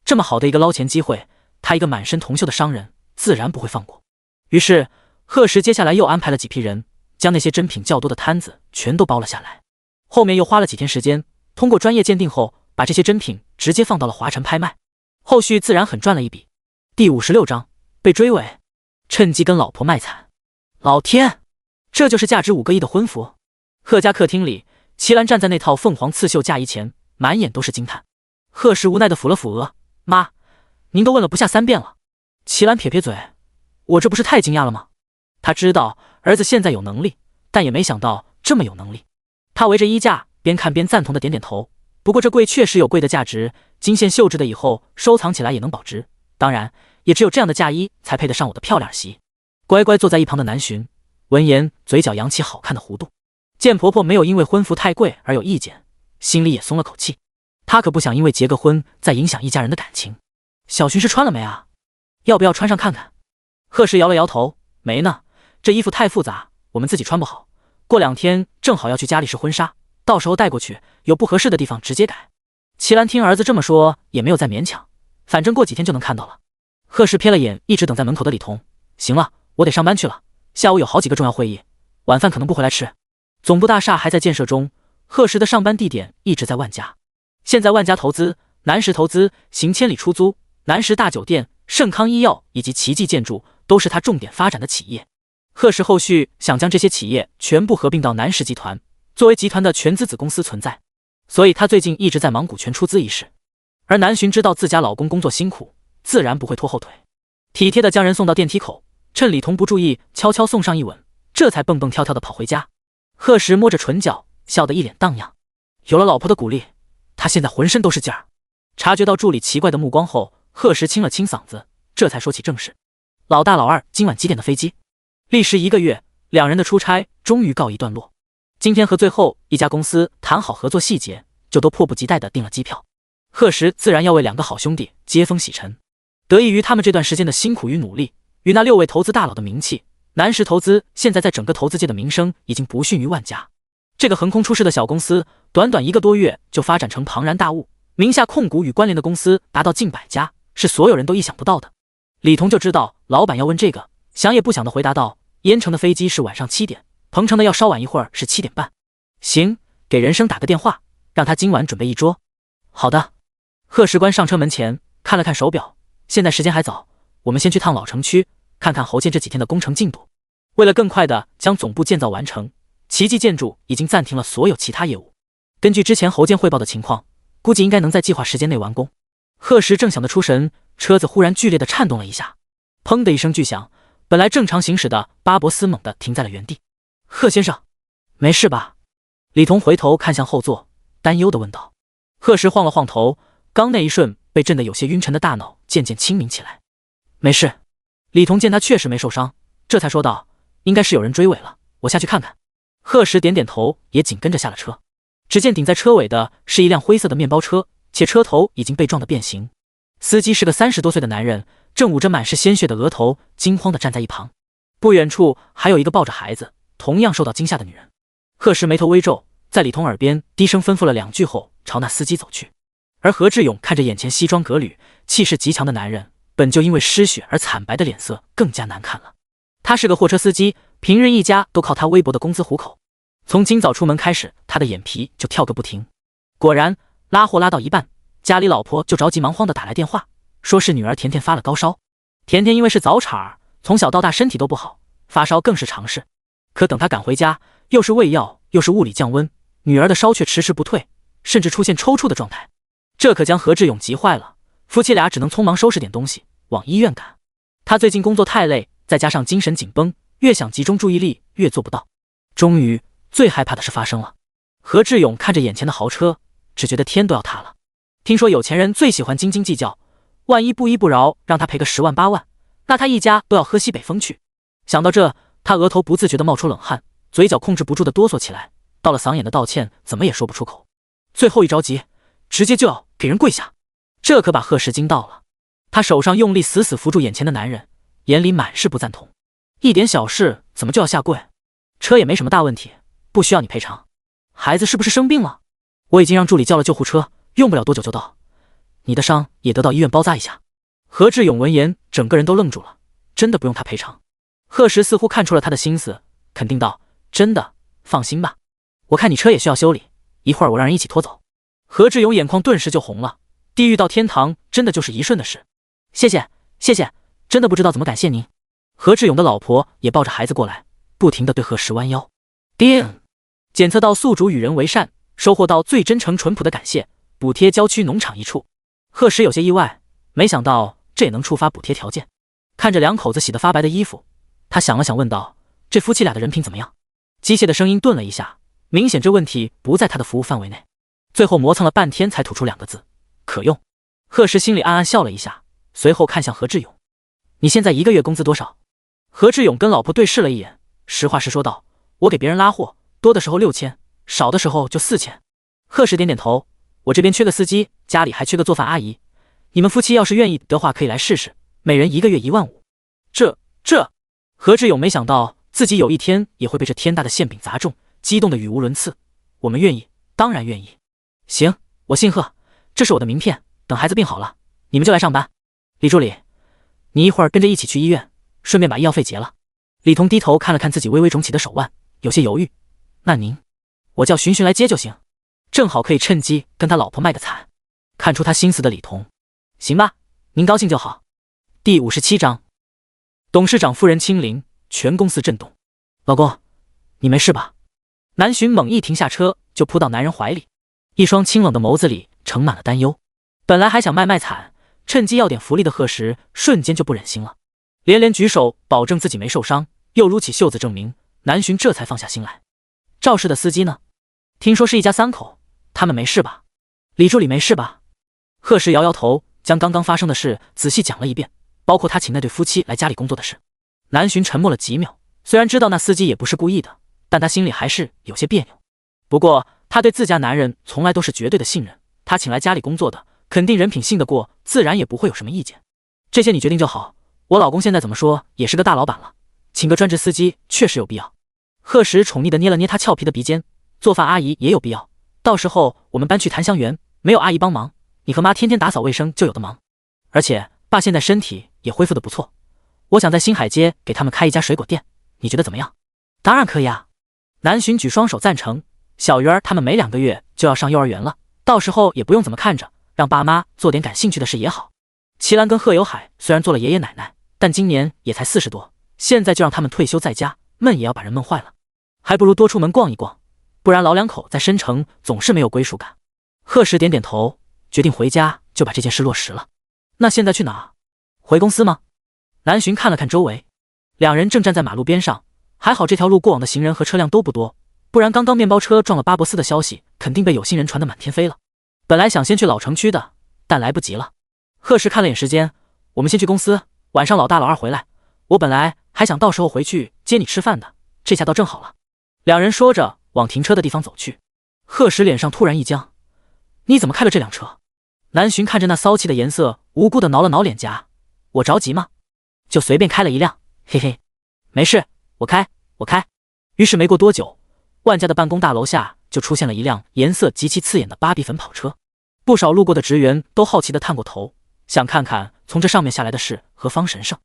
这么好的一个捞钱机会，他一个满身铜锈的商人自然不会放过。于是贺石接下来又安排了几批人，将那些真品较多的摊子全都包了下来。后面又花了几天时间，通过专业鉴定后，把这些真品直接放到了华晨拍卖，后续自然很赚了一笔。第56章被追尾，趁机跟老婆卖惨。老天，这就是价值5个亿的婚服！贺家客厅里，齐兰站在那套凤凰刺绣嫁衣前，满眼都是惊叹。贺石无奈地抚了抚额：妈，您都问了不下3遍了。齐兰撇撇嘴：我这不是太惊讶了吗？他知道儿子现在有能力，但也没想到这么有能力。他围着衣架边看边赞同的点点头。不过这柜确实有柜的价值，金线绣制的，以后收藏起来也能保值。当然，也只有这样的嫁衣才配得上我的漂亮儿媳。乖乖坐在一旁的南巡闻言，嘴角扬起好看的弧度。见婆婆没有因为婚服太贵而有意见，心里也松了口气。她可不想因为结个婚再影响一家人的感情。小巡是穿了没啊？要不要穿上看看？贺石摇了摇头：没呢，这衣服太复杂，我们自己穿不好。过2天正好要去家里试婚纱，到时候带过去，有不合适的地方直接改。齐兰听儿子这么说，也没有再勉强，反正过几天就能看到了。贺石瞥了眼一直等在门口的李彤：行了，我得上班去了，下午有好几个重要会议，晚饭可能不回来吃。总部大厦还在建设中，贺石的上班地点一直在万家。现在万家投资、南石投资、行千里出租、南石大酒店、盛康医药以及奇迹建筑都是他重点发展的企业。贺石后续想将这些企业全部合并到南石集团，作为集团的全资子公司存在，所以他最近一直在忙股权出资一事。而南巡知道自家老公工作辛苦，自然不会拖后腿，体贴地将人送到电梯口，趁李彤不注意悄悄送上一吻，这才蹦蹦跳跳地跑回家。贺石摸着唇角，笑得一脸荡漾。有了老婆的鼓励，他现在浑身都是劲儿。察觉到助理奇怪的目光后，贺石清了清嗓子，这才说起正事。老大老二今晚几点的飞机？历时1个月，两人的出差终于告一段落。今天和最后一家公司谈好合作细节，就都迫不及待地订了机票。贺时自然要为两个好兄弟接风洗尘。得益于他们这段时间的辛苦与努力，与那6位投资大佬的名气，南石投资现在在整个投资界的名声已经不逊于万家。这个横空出世的小公司，短短1个多月就发展成庞然大物，名下控股与关联的公司达到近100家，是所有人都意想不到的。李彤就知道老板要问这个，想也不想地回答道：盐城的飞机是晚上7点，鹏城的要稍晚一会儿，是7点半。行，给人生打个电话，让他今晚准备一桌。好的。贺时关上车门前看了看手表，现在时间还早，我们先去趟老城区，看看侯建这几天的工程进度。为了更快地将总部建造完成，奇迹建筑已经暂停了所有其他业务。根据之前侯建汇报的情况，估计应该能在计划时间内完工。贺时正想得出神，车子忽然剧烈地颤动了一下，砰的一声巨响，本来正常行驶的巴博斯猛地停在了原地。贺先生，没事吧？李彤回头看向后座，担忧地问道。贺时晃了晃头，刚那一瞬被震得有些晕沉的大脑渐渐清明起来。没事。李彤见他确实没受伤，这才说道：应该是有人追尾了，我下去看看。贺时点点头，也紧跟着下了车。只见顶在车尾的是一辆灰色的面包车，且车头已经被撞得变形。司机是个30多岁的男人，正捂着满是鲜血的额头，惊慌地站在一旁。不远处还有一个抱着孩子，同样受到惊吓的女人。贺时眉头微皱，在李彤耳边低声吩咐了2句后，朝那司机走去。而何志勇看着眼前西装革履、气势极强的男人，本就因为失血而惨白的脸色更加难看了。他是个货车司机，平日一家都靠他微薄的工资糊口。从今早出门开始，他的眼皮就跳个不停。果然，拉货拉到一半，家里老婆就着急忙慌地打来电话，说是女儿甜甜发了高烧。甜甜因为是早产儿，从小到大身体都不好，发烧更是常事。可等他赶回家，又是喂药又是物理降温，女儿的烧却迟迟不退，甚至出现抽搐的状态。这可将何志勇急坏了，夫妻俩只能匆忙收拾点东西往医院赶。他最近工作太累，再加上精神紧绷，越想集中注意力越做不到。终于，最害怕的事发生了。何志勇看着眼前的豪车，只觉得天都要塌了。听说有钱人最喜欢斤斤计较，万一不依不饶让他赔个10万8万，那他一家都要喝西北风去。想到这，他额头不自觉地冒出冷汗，嘴角控制不住地哆嗦起来，到了嗓眼的道歉怎么也说不出口。最后一着急，直接就要给人跪下。这可把贺时惊到了，他手上用力死死扶住眼前的男人，眼里满是不赞同。一点小事怎么就要下跪？车也没什么大问题，不需要你赔偿。孩子是不是生病了？我已经让助理叫了救护车，用不了多久就到。你的伤也得到医院包扎一下。何志勇闻言，整个人都愣住了，真的不用他赔偿？贺时似乎看出了他的心思，肯定道：真的，放心吧。我看你车也需要修理，一会儿我让人一起拖走。何志勇眼眶顿时就红了，地狱到天堂真的就是一瞬的事。谢谢，谢谢，真的不知道怎么感谢您。何志勇的老婆也抱着孩子过来，不停地对贺时弯腰。叮！检测到宿主与人为善，收获到最真诚淳朴的感谢，补贴郊区农场1处。贺时有些意外，没想到这也能触发补贴条件。看着两口子洗得发白的衣服，他想了想问道：这夫妻俩的人品怎么样？机械的声音顿了一下，明显这问题不在他的服务范围内。最后磨蹭了半天才吐出2个字：可用。贺时心里暗暗笑了一下，随后看向何志勇：你现在1个月工资多少？何志勇跟老婆对视了一眼，实话实说道：我给别人拉货，多的时候6000，少的时候就4000。贺时点点头：我这边缺个司机，家里还缺个做饭阿姨，你们夫妻要是愿意的话可以来试试，每人1个月15000。这何志勇没想到自己有一天也会被这天大的馅饼砸中，激动的语无伦次。我们愿意，当然愿意。行，我姓贺，这是我的名片，等孩子病好了，你们就来上班。李助理，你一会儿跟着一起去医院，顺便把医药费结了。李彤低头看了看自己微微肿起的手腕，有些犹豫。那您，我叫寻寻来接就行，正好可以趁机跟他老婆卖个惨。看出他心思的李彤，行吧，您高兴就好。第57章，董事长夫人亲临，全公司震动。老公，你没事吧？南浔猛一停下车就扑到男人怀里，一双清冷的眸子里盛满了担忧。本来还想卖惨，趁机要点福利的贺时瞬间就不忍心了，连连举手保证自己没受伤，又撸起袖子证明。南浔这才放下心来。肇事的司机呢？听说是一家3口，他们没事吧？李助理没事吧？贺时摇摇头，将刚刚发生的事仔细讲了一遍，包括他请那对夫妻来家里工作的事。南洵沉默了几秒，虽然知道那司机也不是故意的，但他心里还是有些别扭。不过他对自家男人从来都是绝对的信任，他请来家里工作的，肯定人品信得过，自然也不会有什么意见。这些你决定就好，我老公现在怎么说也是个大老板了，请个专职司机确实有必要。贺石宠溺地捏了捏他俏皮的鼻尖，做饭阿姨也有必要，到时候我们搬去檀香园，没有阿姨帮忙，你和妈天天打扫卫生就有的忙。而且爸现在身体也恢复得不错，我想在新海街给他们开一家水果店，你觉得怎么样？当然可以啊。南洵举双手赞成，小鱼儿他们没2个月就要上幼儿园了，到时候也不用怎么看着，让爸妈做点感兴趣的事也好。齐兰跟贺有海虽然做了爷爷奶奶，但今年也才40多，现在就让他们退休在家，闷也要把人闷坏了，还不如多出门逛一逛，不然老两口在深城总是没有归属感。贺石点点头，决定回家就把这件事落实了。那现在去哪？回公司吗？南洵看了看周围，两人正站在马路边上，还好这条路过往的行人和车辆都不多，不然刚刚面包车撞了巴博斯的消息肯定被有心人传得满天飞了。本来想先去老城区的，但来不及了。贺石看了眼时间，我们先去公司，晚上老大老二回来，我本来还想到时候回去接你吃饭的，这下倒正好了。两人说着往停车的地方走去。贺石脸上突然一僵，你怎么开了这辆车？南洵看着那骚气的颜色，无辜地挠了挠脸颊，我着急吗？就随便开了一辆，嘿嘿，没事，我开。于是没过多久，万家的办公大楼下就出现了一辆颜色极其刺眼的芭比粉跑车。不少路过的职员都好奇地探过头，想看看从这上面下来的是何方神圣。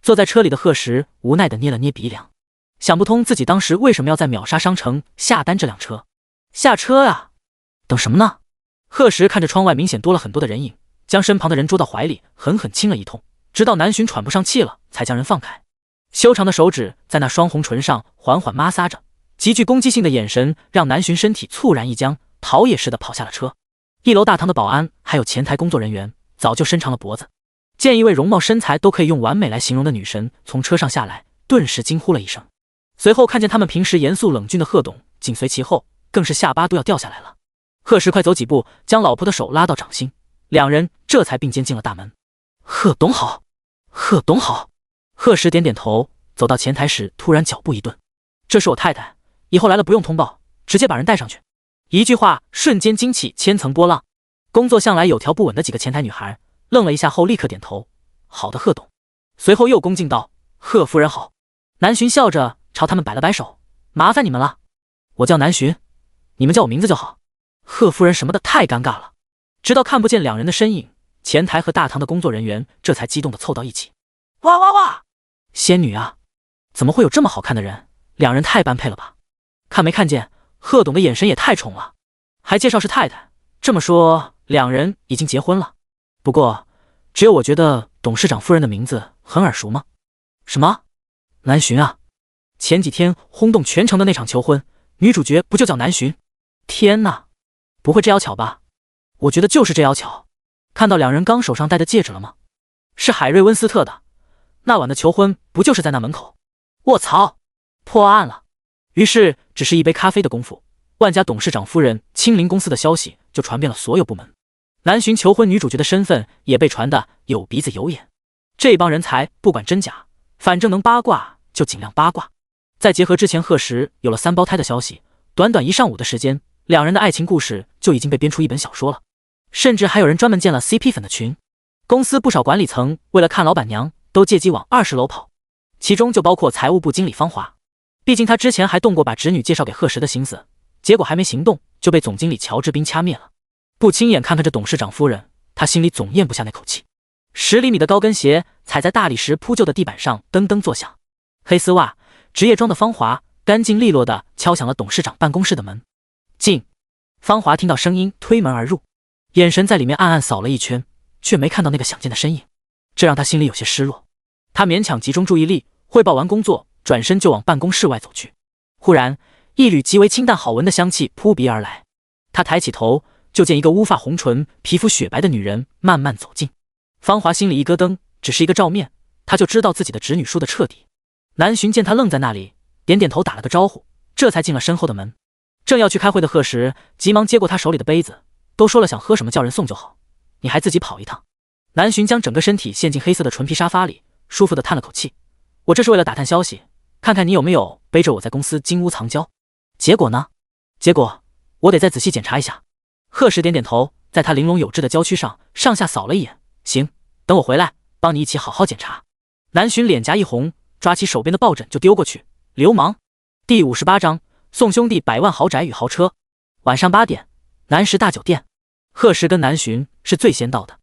坐在车里的贺石无奈地捏了捏鼻梁，想不通自己当时为什么要在秒杀商城下单这辆车。下车啊，等什么呢？贺石看着窗外明显多了很多的人影，将身旁的人捉到怀里，狠狠亲了一通，直到南洵喘不上气了才将人放开。修长的手指在那双红唇上缓缓摩挲着，极具攻击性的眼神让南洵身体猝然一僵，逃也似的跑下了车。1楼大堂的保安还有前台工作人员早就伸长了脖子，见一位容貌身材都可以用完美来形容的女神从车上下来，顿时惊呼了一声。随后看见他们平时严肃冷峻的贺董紧随其后，更是下巴都要掉下来了。贺石快走几步，将老婆的手拉到掌心，两人这才并肩进了大门。贺董好，贺董好。贺石点点头，走到前台时突然脚步一顿，这是我太太，以后来了不用通报，直接把人带上去。一句话瞬间惊起千层波浪。工作向来有条不紊的几个前台女孩愣了一下后立刻点头，好的贺董。随后又恭敬道，贺夫人好。南洵笑着朝他们摆了摆手，麻烦你们了，我叫南洵，你们叫我名字就好。贺夫人什么的太尴尬了。直到看不见两人的身影，前台和大堂的工作人员这才激动地凑到一起。哇哇哇！仙女啊，怎么会有这么好看的人？两人太般配了吧？看没看见？贺董的眼神也太宠了，还介绍是太太。这么说，两人已经结婚了。不过，只有我觉得董事长夫人的名字很耳熟吗？什么？南洵啊！前几天轰动全城的那场求婚，女主角不就叫南洵？天哪，不会这妖巧吧？我觉得就是这妖巧。看到两人刚手上戴的戒指了吗？是海瑞温斯特的。那晚的求婚不就是在那门口？卧槽，破案了！于是只是一杯咖啡的功夫，万家董事长夫人亲临公司的消息就传遍了所有部门。南洵求婚女主角的身份也被传得有鼻子有眼。这帮人才不管真假，反正能八卦就尽量八卦。再结合之前贺石有了3胞胎的消息，短短1上午的时间，两人的爱情故事就已经被编出一本小说了。甚至还有人专门建了 CP 粉的群。公司不少管理层为了看老板娘都借机往20楼跑，其中就包括财务部经理方华。毕竟他之前还动过把侄女介绍给贺石的心思，结果还没行动就被总经理乔治斌掐灭了。不亲眼看看这董事长夫人，他心里总咽不下那口气。10厘米的高跟鞋踩在大理石铺就的地板上噔噔作响，黑丝袜职业装的方华干净利落地敲响了董事长办公室的门。进。方华听到声音推门而入，眼神在里面暗暗扫了一圈，却没看到那个想见的身影，这让他心里有些失落。他勉强集中注意力，汇报完工作，转身就往办公室外走去。忽然一缕极为清淡好闻的香气扑鼻而来，他抬起头，就见一个乌发红唇皮肤雪白的女人慢慢走近。方华心里一咯噔，只是一个照面，他就知道自己的侄女输得彻底。南洵见他愣在那里，点点头打了个招呼，这才进了身后的门。正要去开会的贺石急忙接过他手里的杯子，都说了想喝什么叫人送就好，你还自己跑一趟。南洵将整个身体陷进黑色的纯皮沙发里，舒服地叹了口气。我这是为了打探消息，看看你有没有背着我在公司金屋藏娇。结果呢？结果我得再仔细检查一下。贺石点点头，在他玲珑有致的娇躯上上下扫了一眼。行，等我回来，帮你一起好好检查。南洵脸颊一红，抓起手边的抱枕就丢过去。流氓！第58章宋兄弟100万豪宅与豪车。晚上8点，南石大酒店，贺石跟南洵是最先到的。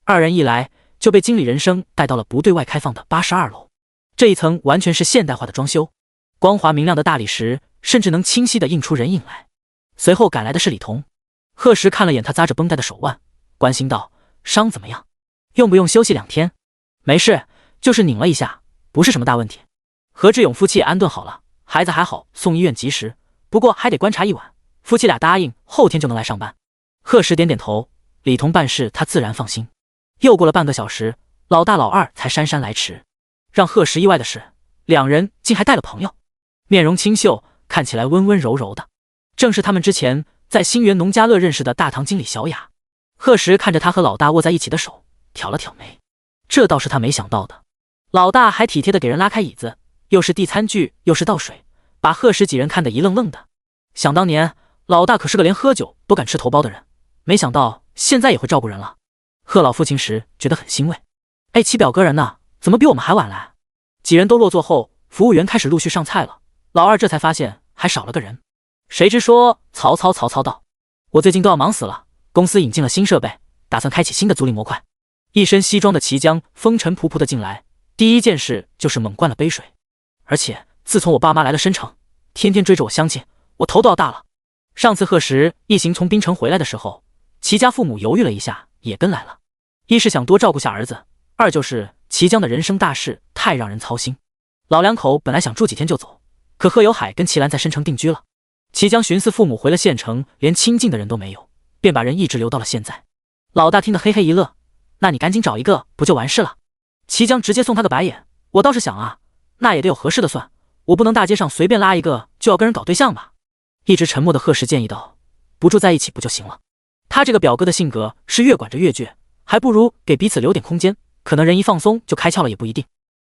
二人一来就被经理人生带到了不对外开放的82楼。这一层完全是现代化的装修，光滑明亮的大理石甚至能清晰地映出人影来。随后赶来的是李彤。贺石看了眼他扎着绷带的手腕，关心道：伤怎么样？用不用休息2天？没事，就是拧了一下，不是什么大问题。何志勇夫妻也安顿好了，孩子还好，送医院及时，不过还得观察1晚。夫妻俩答应后天就能来上班。贺石点点头，李彤办事他自然放心。又过了半个小时，老大老二才姗姗来迟。让贺石意外的是，两人竟还带了朋友，面容清秀，看起来温温柔柔的，正是他们之前在新源农家乐认识的大堂经理小雅。贺石看着他和老大握在一起的手，挑了挑眉，这倒是他没想到的。老大还体贴地给人拉开椅子，又是递餐具又是倒水，把贺石几人看得一愣愣的。想当年老大可是个连喝酒都敢吃头孢的人，没想到现在也会照顾人了。贺老父亲时觉得很欣慰。哎，齐表哥人呢？怎么比我们还晚来？几人都落座后，服务员开始陆续上菜了。老二这才发现还少了个人，谁知说曹操道：我最近都要忙死了，公司引进了新设备，打算开启新的租赁模块。一身西装的齐江风尘仆仆的进来，第一件事就是猛灌了杯水。而且自从我爸妈来了申城，天天追着我相亲，我头都要大了。上次贺石一行从滨城回来的时候，齐家父母犹豫了一下，也跟来了。一是想多照顾下儿子，二就是齐江的人生大事太让人操心。老两口本来想住几天就走，可贺有海跟齐兰在申城定居了。齐江寻思父母回了县城，连亲近的人都没有，便把人一直留到了现在。老大听得嘿嘿一乐，那你赶紧找一个不就完事了？齐江直接送他个白眼，我倒是想啊，那也得有合适的算，我不能大街上随便拉一个就要跟人搞对象吧。一直沉默的贺石建议道：不住在一起不就行了？他这个表哥的性格是越管着越倔，还不如给彼此留点空间，可能人一放松就开窍了也不一定。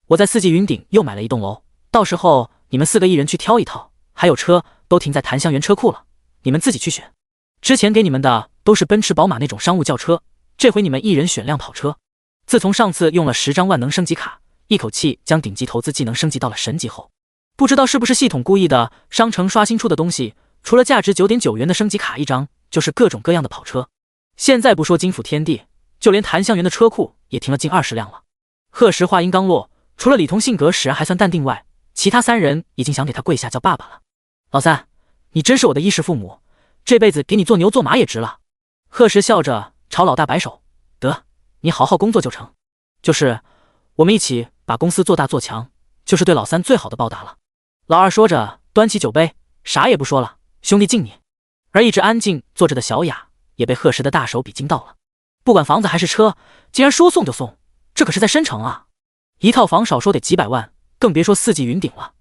我在四季云顶又买了一栋楼，到时候你们4个一人去挑一套，还有车都停在檀香园车库了，你们自己去选。之前给你们的都是奔驰宝马那种商务轿车，这回你们一人选辆跑车。自从上次用了10张万能升级卡，一口气将顶级投资技能升级到了神级后，不知道是不是系统故意的，商城刷新出的东西，除了价值9.9元的升级卡一张，就是各种各样的跑车。现在不说金府天地，就连檀香园的车库也停了近20辆了。贺石话音刚落，除了李彤性格使然还算淡定外，其他3人已经想给他跪下叫爸爸了。老三，你真是我的衣食父母，这辈子给你做牛做马也值了。贺石笑着朝老大摆手，得，你好好工作就成。就是我们一起把公司做大做强，就是对老三最好的报答了。老二说着端起酒杯，啥也不说了，兄弟敬你。而一直安静坐着的小雅也被贺石的大手笔惊到了。不管房子还是车，竟然说送就送，这可是在申城啊，一套房少说得几百万，更别说4季云顶了，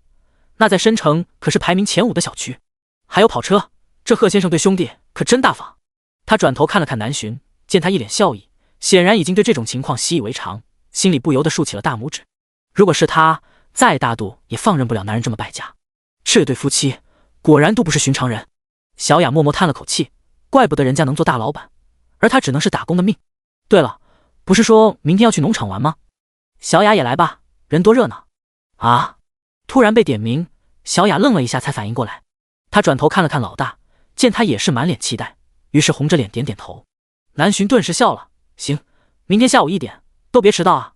那在申城可是排名前5的小区。还有跑车，这贺先生对兄弟可真大方。他转头看了看南洵，见他一脸笑意，显然已经对这种情况习以为常，心里不由得竖起了大拇指。如果是他，再大度也放任不了男人这么败家。这对夫妻果然都不是寻常人。小雅默默叹了口气，怪不得人家能做大老板，而他只能是打工的命。对了，不是说明天要去农场玩吗？小雅也来吧，人多热闹。啊！突然被点名，小雅愣了一下才反应过来。她转头看了看老大，见他也是满脸期待，于是红着脸点点头。南洵顿时笑了，行，明天下午1点，都别迟到啊。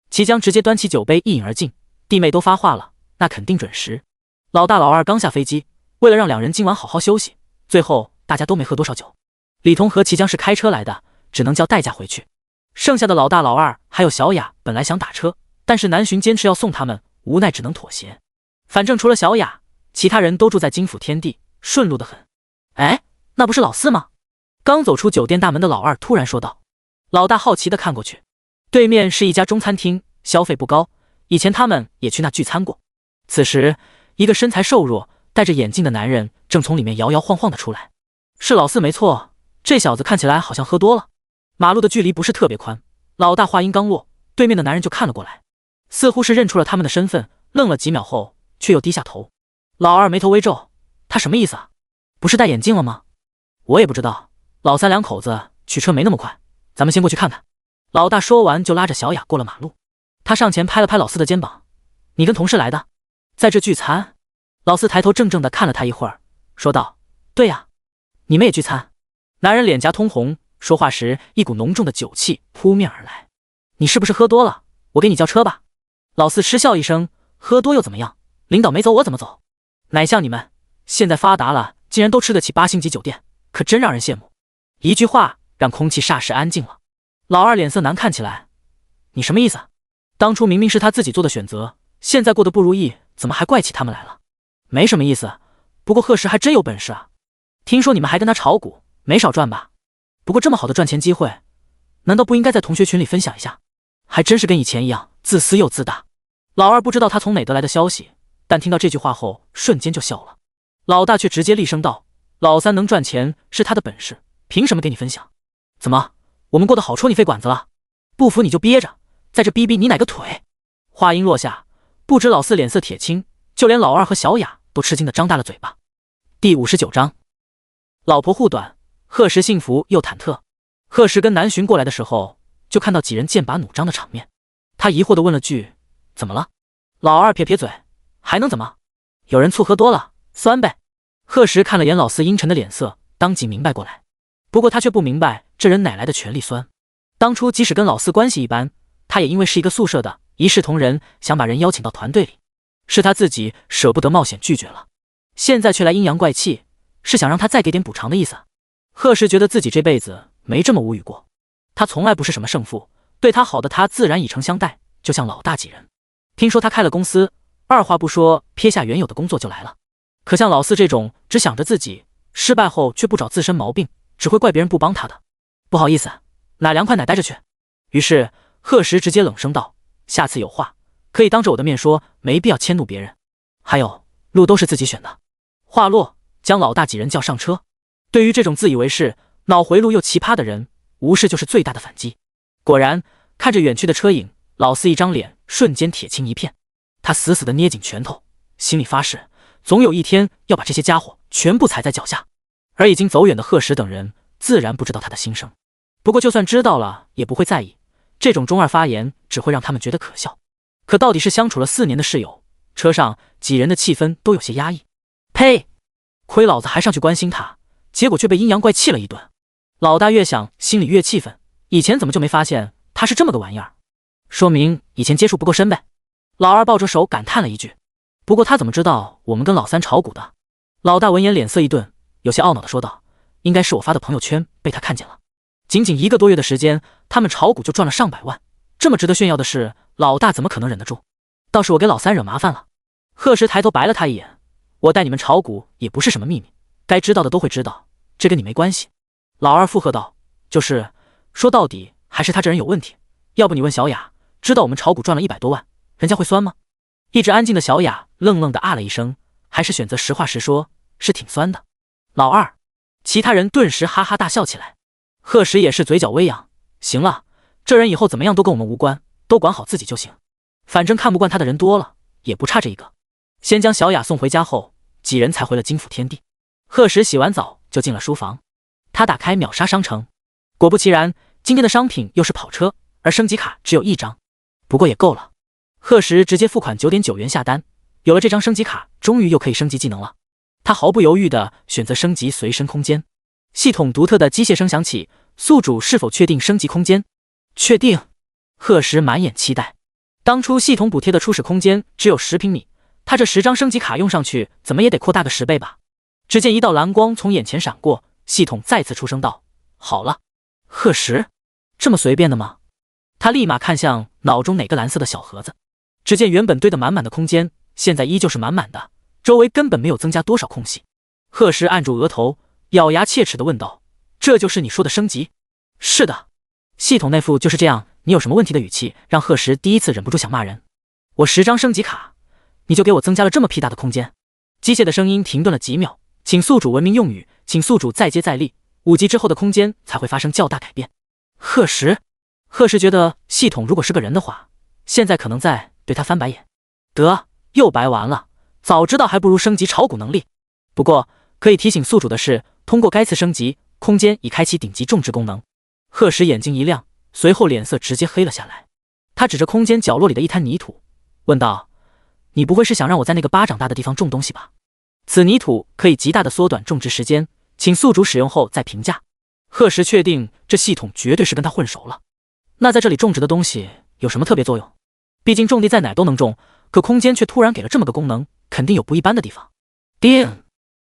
齐江直接端起酒杯一饮而尽，弟妹都发话了，那肯定准时。老大老二刚下飞机，为了让两人今晚好好休息，最后大家都没喝多少酒。李彤和齐江是开车来的，只能叫代驾回去。剩下的老大老二还有小雅本来想打车，但是南洵坚持要送他们，无奈只能妥协。反正除了小雅，其他人都住在金府天地，顺路得很。哎，那不是老四吗？刚走出酒店大门的老二突然说道。老大好奇地看过去，对面是一家中餐厅，消费不高，以前他们也去那聚餐过。此时一个身材瘦弱戴着眼镜的男人正从里面摇摇晃晃地出来。是老四没错，这小子看起来好像喝多了。马路的距离不是特别宽，老大话音刚落，对面的男人就看了过来，似乎是认出了他们的身份，愣了几秒后却又低下头。老二眉头微皱，他什么意思啊？不是戴眼镜了吗？我也不知道，老三两口子取车没那么快，咱们先过去看看。老大说完就拉着小雅过了马路，他上前拍了拍老四的肩膀，你跟同事来的，在这聚餐？老四抬头怔怔地看了他一会儿，说道，对呀，你们也聚餐？男人脸颊通红，说话时一股浓重的酒气扑面而来，你是不是喝多了？我给你叫车吧。老四嗤笑一声，喝多又怎么样？领导没走我怎么走？哪像你们，现在发达了，竟然都吃得起8星级酒店，可真让人羡慕。一句话让空气霎时安静了。老二脸色难看起来，你什么意思？当初明明是他自己做的选择，现在过得不如意，怎么还怪起他们来了？没什么意思，不过贺石还真有本事啊，听说你们还跟他炒股，没少赚吧？不过这么好的赚钱机会，难道不应该在同学群里分享一下？还真是跟以前一样，自私又自大。老二不知道他从哪得来的消息，但听到这句话后瞬间就笑了。老大却直接厉声道，老三能赚钱是他的本事，凭什么给你分享？怎么，我们过得好戳你肺管子了？不服你就憋着，在这逼逼你哪个腿？话音落下，不止老四脸色铁青，就连老二和小雅都吃惊的张大了嘴巴。第59章，老婆护短，贺石幸福又忐忑。贺石跟南巡过来的时候，就看到几人剑拔弩张的场面，他疑惑地问了句，怎么了？老二撇撇嘴，还能怎么？有人醋喝多了，酸呗。贺石看了眼老四阴沉的脸色，当即明白过来，不过他却不明白这人哪来的权力酸。当初即使跟老四关系一般，他也因为是一个宿舍的，一视同仁，想把人邀请到团队里，是他自己舍不得冒险拒绝了，现在却来阴阳怪气，是想让他再给点补偿的意思。贺石觉得自己这辈子没这么无语过，他从来不是什么胜负，对他好的他自然以诚相待，就像老大几人。听说他开了公司，二话不说撇下原有的工作就来了。可像老四这种只想着自己，失败后却不找自身毛病，只会怪别人不帮他的，不好意思，哪凉快哪待着去。于是贺石直接冷声道，下次有话可以当着我的面说，没必要迁怒别人。还有，路都是自己选的。话落，将老大几人叫上车。对于这种自以为是、脑回路又奇葩的人，无视就是最大的反击。果然，看着远去的车影，老四一张脸瞬间铁青一片，他死死地捏紧拳头，心里发誓，总有一天要把这些家伙全部踩在脚下。而已经走远的贺石等人自然不知道他的心声，不过就算知道了也不会在意，这种中二发言只会让他们觉得可笑。可到底是相处了4年的室友，车上几人的气氛都有些压抑。呸！亏老子还上去关心他，结果却被阴阳怪气了一顿。老大越想心里越气愤，以前怎么就没发现他是这么个玩意儿？说明以前接触不够深呗。老二抱着手感叹了一句，不过他怎么知道我们跟老三炒股的？老大闻言脸色一顿，有些懊恼地说道，应该是我发的朋友圈被他看见了。仅仅1个多月的时间，他们炒股就赚了上百万，这么值得炫耀的事，老大怎么可能忍得住？倒是我给老三惹麻烦了。贺石抬头白了他一眼，我带你们炒股也不是什么秘密，该知道的都会知道，这跟你没关系。老二附和道，就是说到底还是他这人有问题，要不你问小雅，知道我们炒股赚了100多万，人家会酸吗？一直安静的小雅愣愣的啊了一声，还是选择实话实说，是挺酸的。老二，其他人顿时哈哈大笑起来。贺石也是嘴角微扬，行了，这人以后怎么样都跟我们无关，都管好自己就行，反正看不惯他的人多了，也不差这一个。先将小雅送回家后，几人才回了金府天地。贺石洗完澡就进了书房，他打开秒杀商城，果不其然，今天的商品又是跑车，而升级卡只有1张，不过也够了。贺石直接付款9.9元下单，有了这张升级卡，终于又可以升级技能了。他毫不犹豫地选择升级随身空间，系统独特的机械声响起，宿主是否确定升级空间？确定。贺石满眼期待。当初系统补贴的初始空间只有10平米，他这10张升级卡用上去，怎么也得扩大个10倍吧。只见一道蓝光从眼前闪过，系统再次出声道：好了。贺石，这么随便的吗？他立马看向脑中哪个蓝色的小盒子，只见原本堆得满满的空间，现在依旧是满满的，周围根本没有增加多少空隙。贺石按住额头，咬牙切齿地问道：这就是你说的升级？是的，系统那副就是这样，你有什么问题的语气，让贺石第一次忍不住想骂人。我10张升级卡，你就给我增加了这么屁大的空间？机械的声音停顿了几秒，请宿主文明用语，请宿主再接再厉，5级之后的空间才会发生较大改变。贺石，贺时觉得系统如果是个人的话，现在可能在对他翻白眼。得，又白玩了，早知道还不如升级炒股能力。不过可以提醒宿主的是，通过该次升级，空间已开启顶级种植功能。贺时眼睛一亮，随后脸色直接黑了下来。他指着空间角落里的一滩泥土，问道：“你不会是想让我在那个巴掌大的地方种东西吧？此泥土可以极大的缩短种植时间，请宿主使用后再评价。”贺时确定这系统绝对是跟他混熟了。那在这里种植的东西有什么特别作用？毕竟种地在哪都能种，可空间却突然给了这么个功能，肯定有不一般的地方。叮！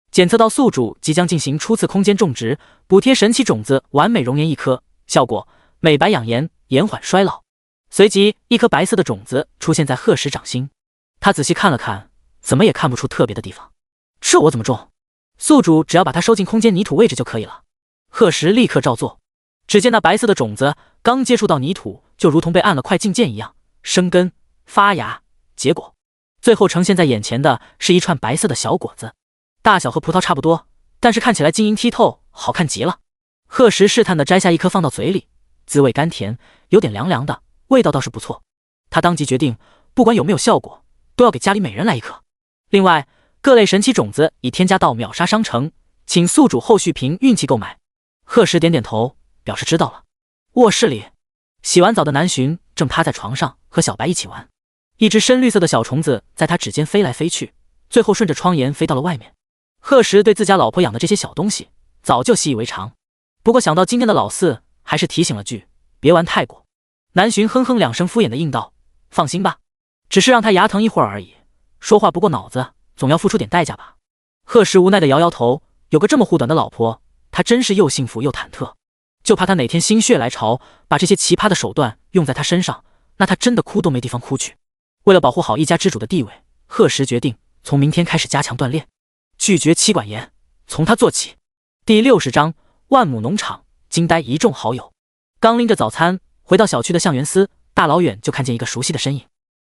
检测到宿主即将进行初次空间种植，补贴神奇种子完美熔岩1颗，效果美白养颜，延缓衰老。随即一颗白色的种子出现在贺时掌心，他仔细看了看，怎么也看不出特别的地方。这我怎么种？宿主只要把它收进空间泥土位置就可以了。贺时立刻照做，只见那白色的种子刚接触到泥土，就如同被按了快进键一样生根、发芽、结果，最后呈现在眼前的是一串白色的小果子，大小和葡萄差不多，但是看起来晶莹剔透，好看极了。贺时试探地摘下一颗放到嘴里，滋味甘甜，有点凉凉的，味道倒是不错。他当即决定，不管有没有效果，都要给家里每人来一颗。另外，各类神奇种子已添加到秒杀商城，请宿主后续凭运气购买。贺时点点头，表示知道了。卧室里，洗完澡的南巡正趴在床上和小白一起玩，一只深绿色的小虫子在他指尖飞来飞去，最后顺着窗沿飞到了外面。贺时对自家老婆养的这些小东西早就习以为常，不过想到今天的老四，还是提醒了句：“别玩太过。”南巡哼哼两声，敷衍的应道：“放心吧，只是让他牙疼一会儿而已。说话不过脑子，总要付出点代价吧。”贺时无奈的摇摇头，有个这么护短的老婆，他真是又幸福又忐忑，就怕他哪天心血来潮，把这些奇葩的手段用在他身上，那他真的哭都没地方哭去。为了保护好一家之主的地位，贺时决定从明天开始加强锻炼，拒绝妻管严，从他做起。第60章万亩农场，惊呆一众好友。刚拎着早餐回到小区的向元司，大老远就看见一个熟悉的身影。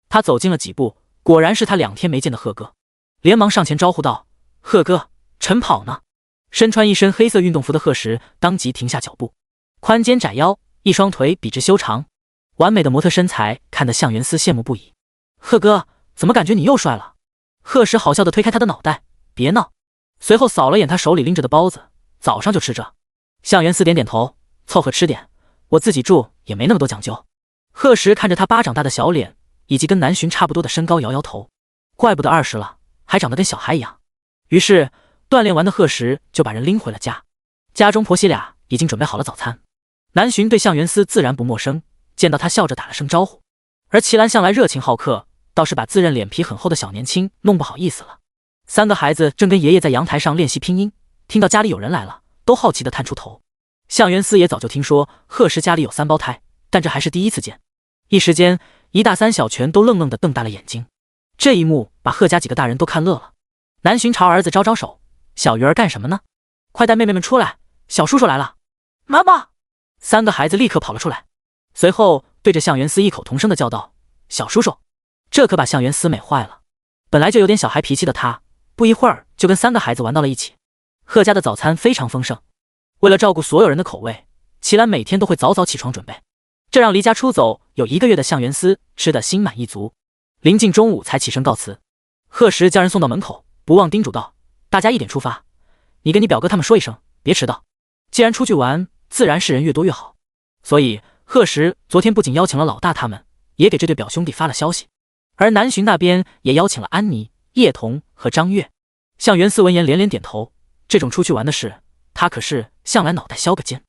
他走近了几步，果然是他2天没见的贺哥，连忙上前招呼道：“贺哥，晨跑呢？”身穿一身黑色运动服的贺时当即停下脚步，宽肩窄腰，一双腿笔直修长，完美的模特身材看得向元司羡慕不已。贺哥，怎么感觉你又帅了？贺时好笑地推开他的脑袋，别闹。随后扫了眼他手里拎着的包子，早上就吃这。向元司点点头，凑合吃点，我自己住也没那么多讲究。贺时看着他巴掌大的小脸以及跟南巡差不多的身高，摇摇头，怪不得20了，还长得跟小孩一样。于是锻炼完的贺时就把人拎回了家，家中婆媳俩已经准备好了早餐。南巡对向元司自然不陌生，见到他笑着打了声招呼，而齐兰向来热情好客，倒是把自认脸皮很厚的小年轻弄不好意思了。3个孩子正跟爷爷在阳台上练习拼音，听到家里有人来了，都好奇地探出头。向元司也早就听说贺时家里有3胞胎，但这还是第一次见，一时间一大三小全都愣愣地瞪大了眼睛。这一幕把贺家几个大人都看乐了。南巡朝儿子招招手：“小鱼儿干什么呢？快带妹妹们出来，小叔叔来了。”妈妈！3个孩子立刻跑了出来，随后对着向元司异口同声地叫道：“小叔叔！”这可把向元司美坏了。本来就有点小孩脾气的他，不一会儿就跟3个孩子玩到了一起。贺家的早餐非常丰盛，为了照顾所有人的口味，齐兰每天都会早早起床准备，这让离家出走有1个月的向元司吃得心满意足。临近中午才起身告辞。贺时将人送到门口，不忘叮嘱道：“大家1点出发，你跟你表哥他们说一声，别迟到。既然出去玩，自然是人越多越好。”所以贺时昨天不仅邀请了老大他们，也给这对表兄弟发了消息。而南巡那边也邀请了安妮、叶童和张月。向元司闻言连连点头，这种出去玩的事，他可是向来脑袋削个尖。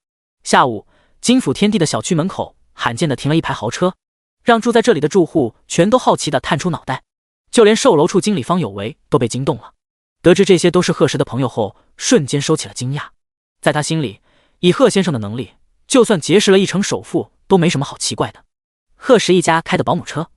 下午，金府天地的小区门口罕见的停了一排豪车，让住在这里的住户全都好奇的探出脑袋，就连售楼处经理方有为都被惊动了。得知这些都是贺时的朋友后，瞬间收起了惊讶。在他心里，以贺先生的能力，就算结识了1成首富都没什么好奇怪的。贺时一家开的保姆车，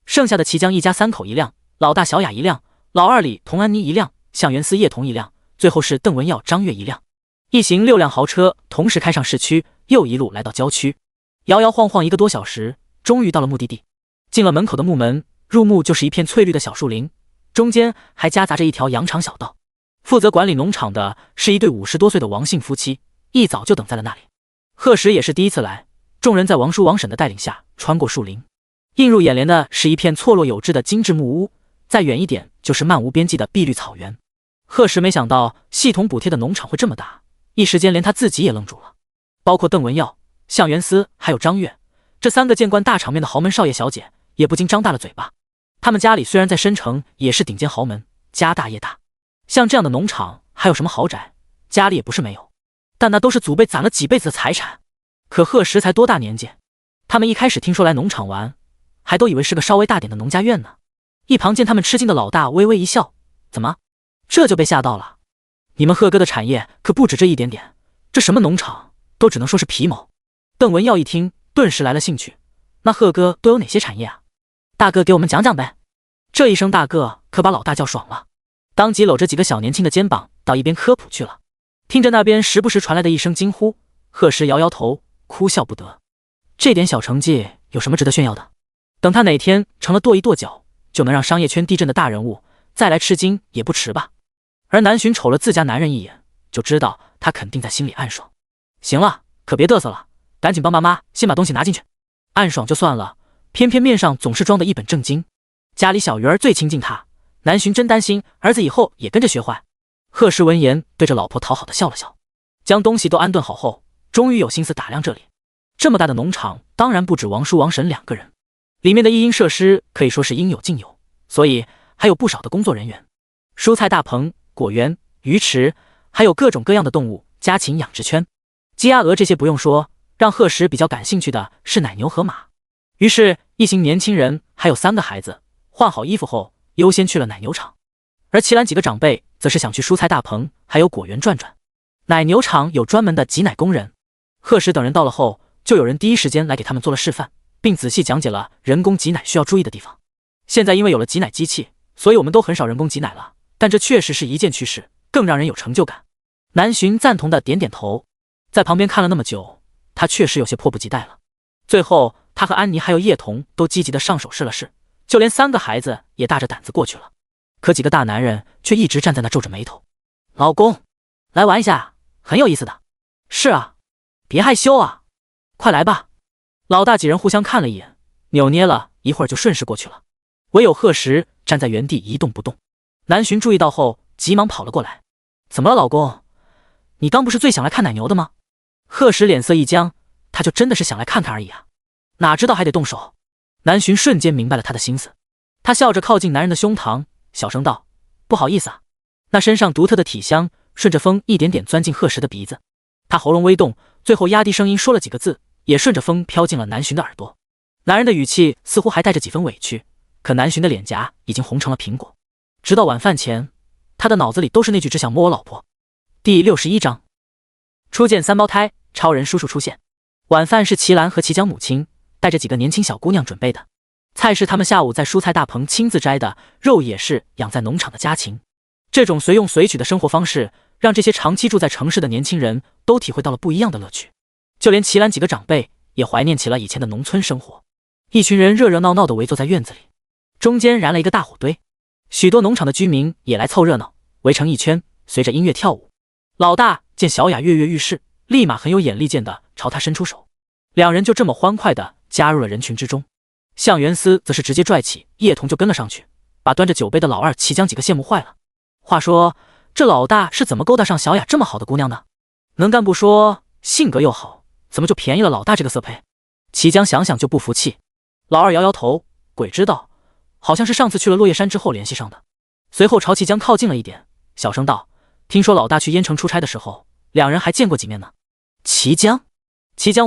剩下的齐江一家3口1辆，老大小雅1辆，老二李同安妮1辆，向元司叶童1辆，最后是邓文耀张月1辆。一行6辆豪车同时开上市区，又一路来到郊区，摇摇晃晃1个多小时，终于到了目的地。进了门口的木门，入目就是一片翠绿的小树林，中间还夹杂着一条羊肠小道。负责管理农场的是一对50多岁的王姓夫妻，一早就等在了那里。贺时也是第一次来，众人在王叔王婶的带领下穿过树林，映入眼帘的是一片错落有致的精致木屋，再远一点就是漫无边际的碧绿草原。贺时没想到系统补贴的农场会这么大，一时间连他自己也愣住了。包括邓文耀、向元思还有张悦，这3个见惯大场面的豪门少爷小姐也不禁张大了嘴巴。他们家里虽然在申城也是顶尖豪门，家大业大，像这样的农场还有什么豪宅，家里也不是没有，但那都是祖辈攒了几辈子的财产。可贺时才多大年纪，他们一开始听说来农场玩，还都以为是个稍微大点的农家院呢。一旁见他们吃惊的老大微微一笑，怎么这就被吓到了？你们贺哥的产业可不止这一点点，这什么农场都只能说是皮毛。邓文耀一听顿时来了兴趣，那贺哥都有哪些产业啊？大哥给我们讲讲呗。这一声大哥可把老大叫爽了，当即搂着几个小年轻的肩膀到一边科普去了。听着那边时不时传来的一声惊呼，贺时摇摇头哭笑不得。这点小成绩有什么值得炫耀的？等他哪天成了跺一跺脚就能让商业圈地震的大人物，再来吃惊也不迟吧。而南浔瞅了自家男人一眼，就知道他肯定在心里暗爽。行了，可别嘚瑟了，赶紧帮妈妈先把东西拿进去。暗爽就算了，偏偏面上总是装的一本正经。家里小鱼儿最亲近他，南浔真担心儿子以后也跟着学坏。贺时闻言对着老婆讨好的笑了笑，将东西都安顿好后，终于有心思打量这里。这么大的农场当然不止王叔王婶2个人，里面的育婴设施可以说是应有尽有，所以还有不少的工作人员。蔬菜大棚、果园、鱼池，还有各种各样的动物家禽养殖圈。鸡鸭鹅这些不用说，让贺时比较感兴趣的是奶牛和马。于是一行年轻人还有3个孩子换好衣服后，优先去了奶牛场，而齐兰几个长辈则是想去蔬菜大棚还有果园转转。奶牛场有专门的挤奶工人，贺时等人到了后，就有人第一时间来给他们做了示范，并仔细讲解了人工挤奶需要注意的地方。现在因为有了挤奶机器，所以我们都很少人工挤奶了，但这确实是一件趋势，更让人有成就感。南浔赞同的点点头，在旁边看了那么久，他确实有些迫不及待了。最后他和安妮还有叶童都积极的上手试了试，就连3个孩子也大着胆子过去了。可几个大男人却一直站在那皱着眉头。老公，来玩一下，很有意思的。是啊，别害羞啊，快来吧。老大几人互相看了一眼，扭捏了一会儿就顺势过去了，唯有贺时站在原地一动不动。南浔注意到后急忙跑了过来，怎么了老公？你刚不是最想来看奶牛的吗？贺时脸色一僵，他就真的是想来看看而已啊，哪知道还得动手。南浔瞬间明白了他的心思，他笑着靠近男人的胸膛，小声道，不好意思啊。那身上独特的体香顺着风一点点钻进贺时的鼻子，他喉咙微动，最后压低声音说了几个字，也顺着风飘进了南浔的耳朵。男人的语气似乎还带着几分委屈，可南浔的脸颊已经红成了苹果。直到晚饭前，他的脑子里都是那句只想摸我老婆。第61章，初见3胞胎，超人叔叔出现。晚饭是齐兰和齐江母亲带着几个年轻小姑娘准备的，菜是他们下午在蔬菜大棚亲自摘的，肉也是养在农场的家禽。这种随用随取的生活方式，让这些长期住在城市的年轻人都体会到了不一样的乐趣。就连齐兰几个长辈也怀念起了以前的农村生活。一群人热热闹闹地围坐在院子里，中间燃了一个大火堆，许多农场的居民也来凑热闹，围成一圈，随着音乐跳舞。老大见小雅跃跃欲试，立马很有眼力见地朝他伸出手，2人就这么欢快地加入了人群之中。向元思则是直接拽起叶童就跟了上去，把端着酒杯的老二齐江几个羡慕坏了。话说这老大是怎么勾搭上小雅这么好的姑娘的？能干不说，性格又好，怎么就便宜了老大这个色胚？齐江想想就不服气。老二摇摇头，鬼知道，好像是上次去了落叶山之后联系上的。随后朝齐江靠近了一点，小声道，听说老大去燕城出差的时候，2人还见过几面呢。齐江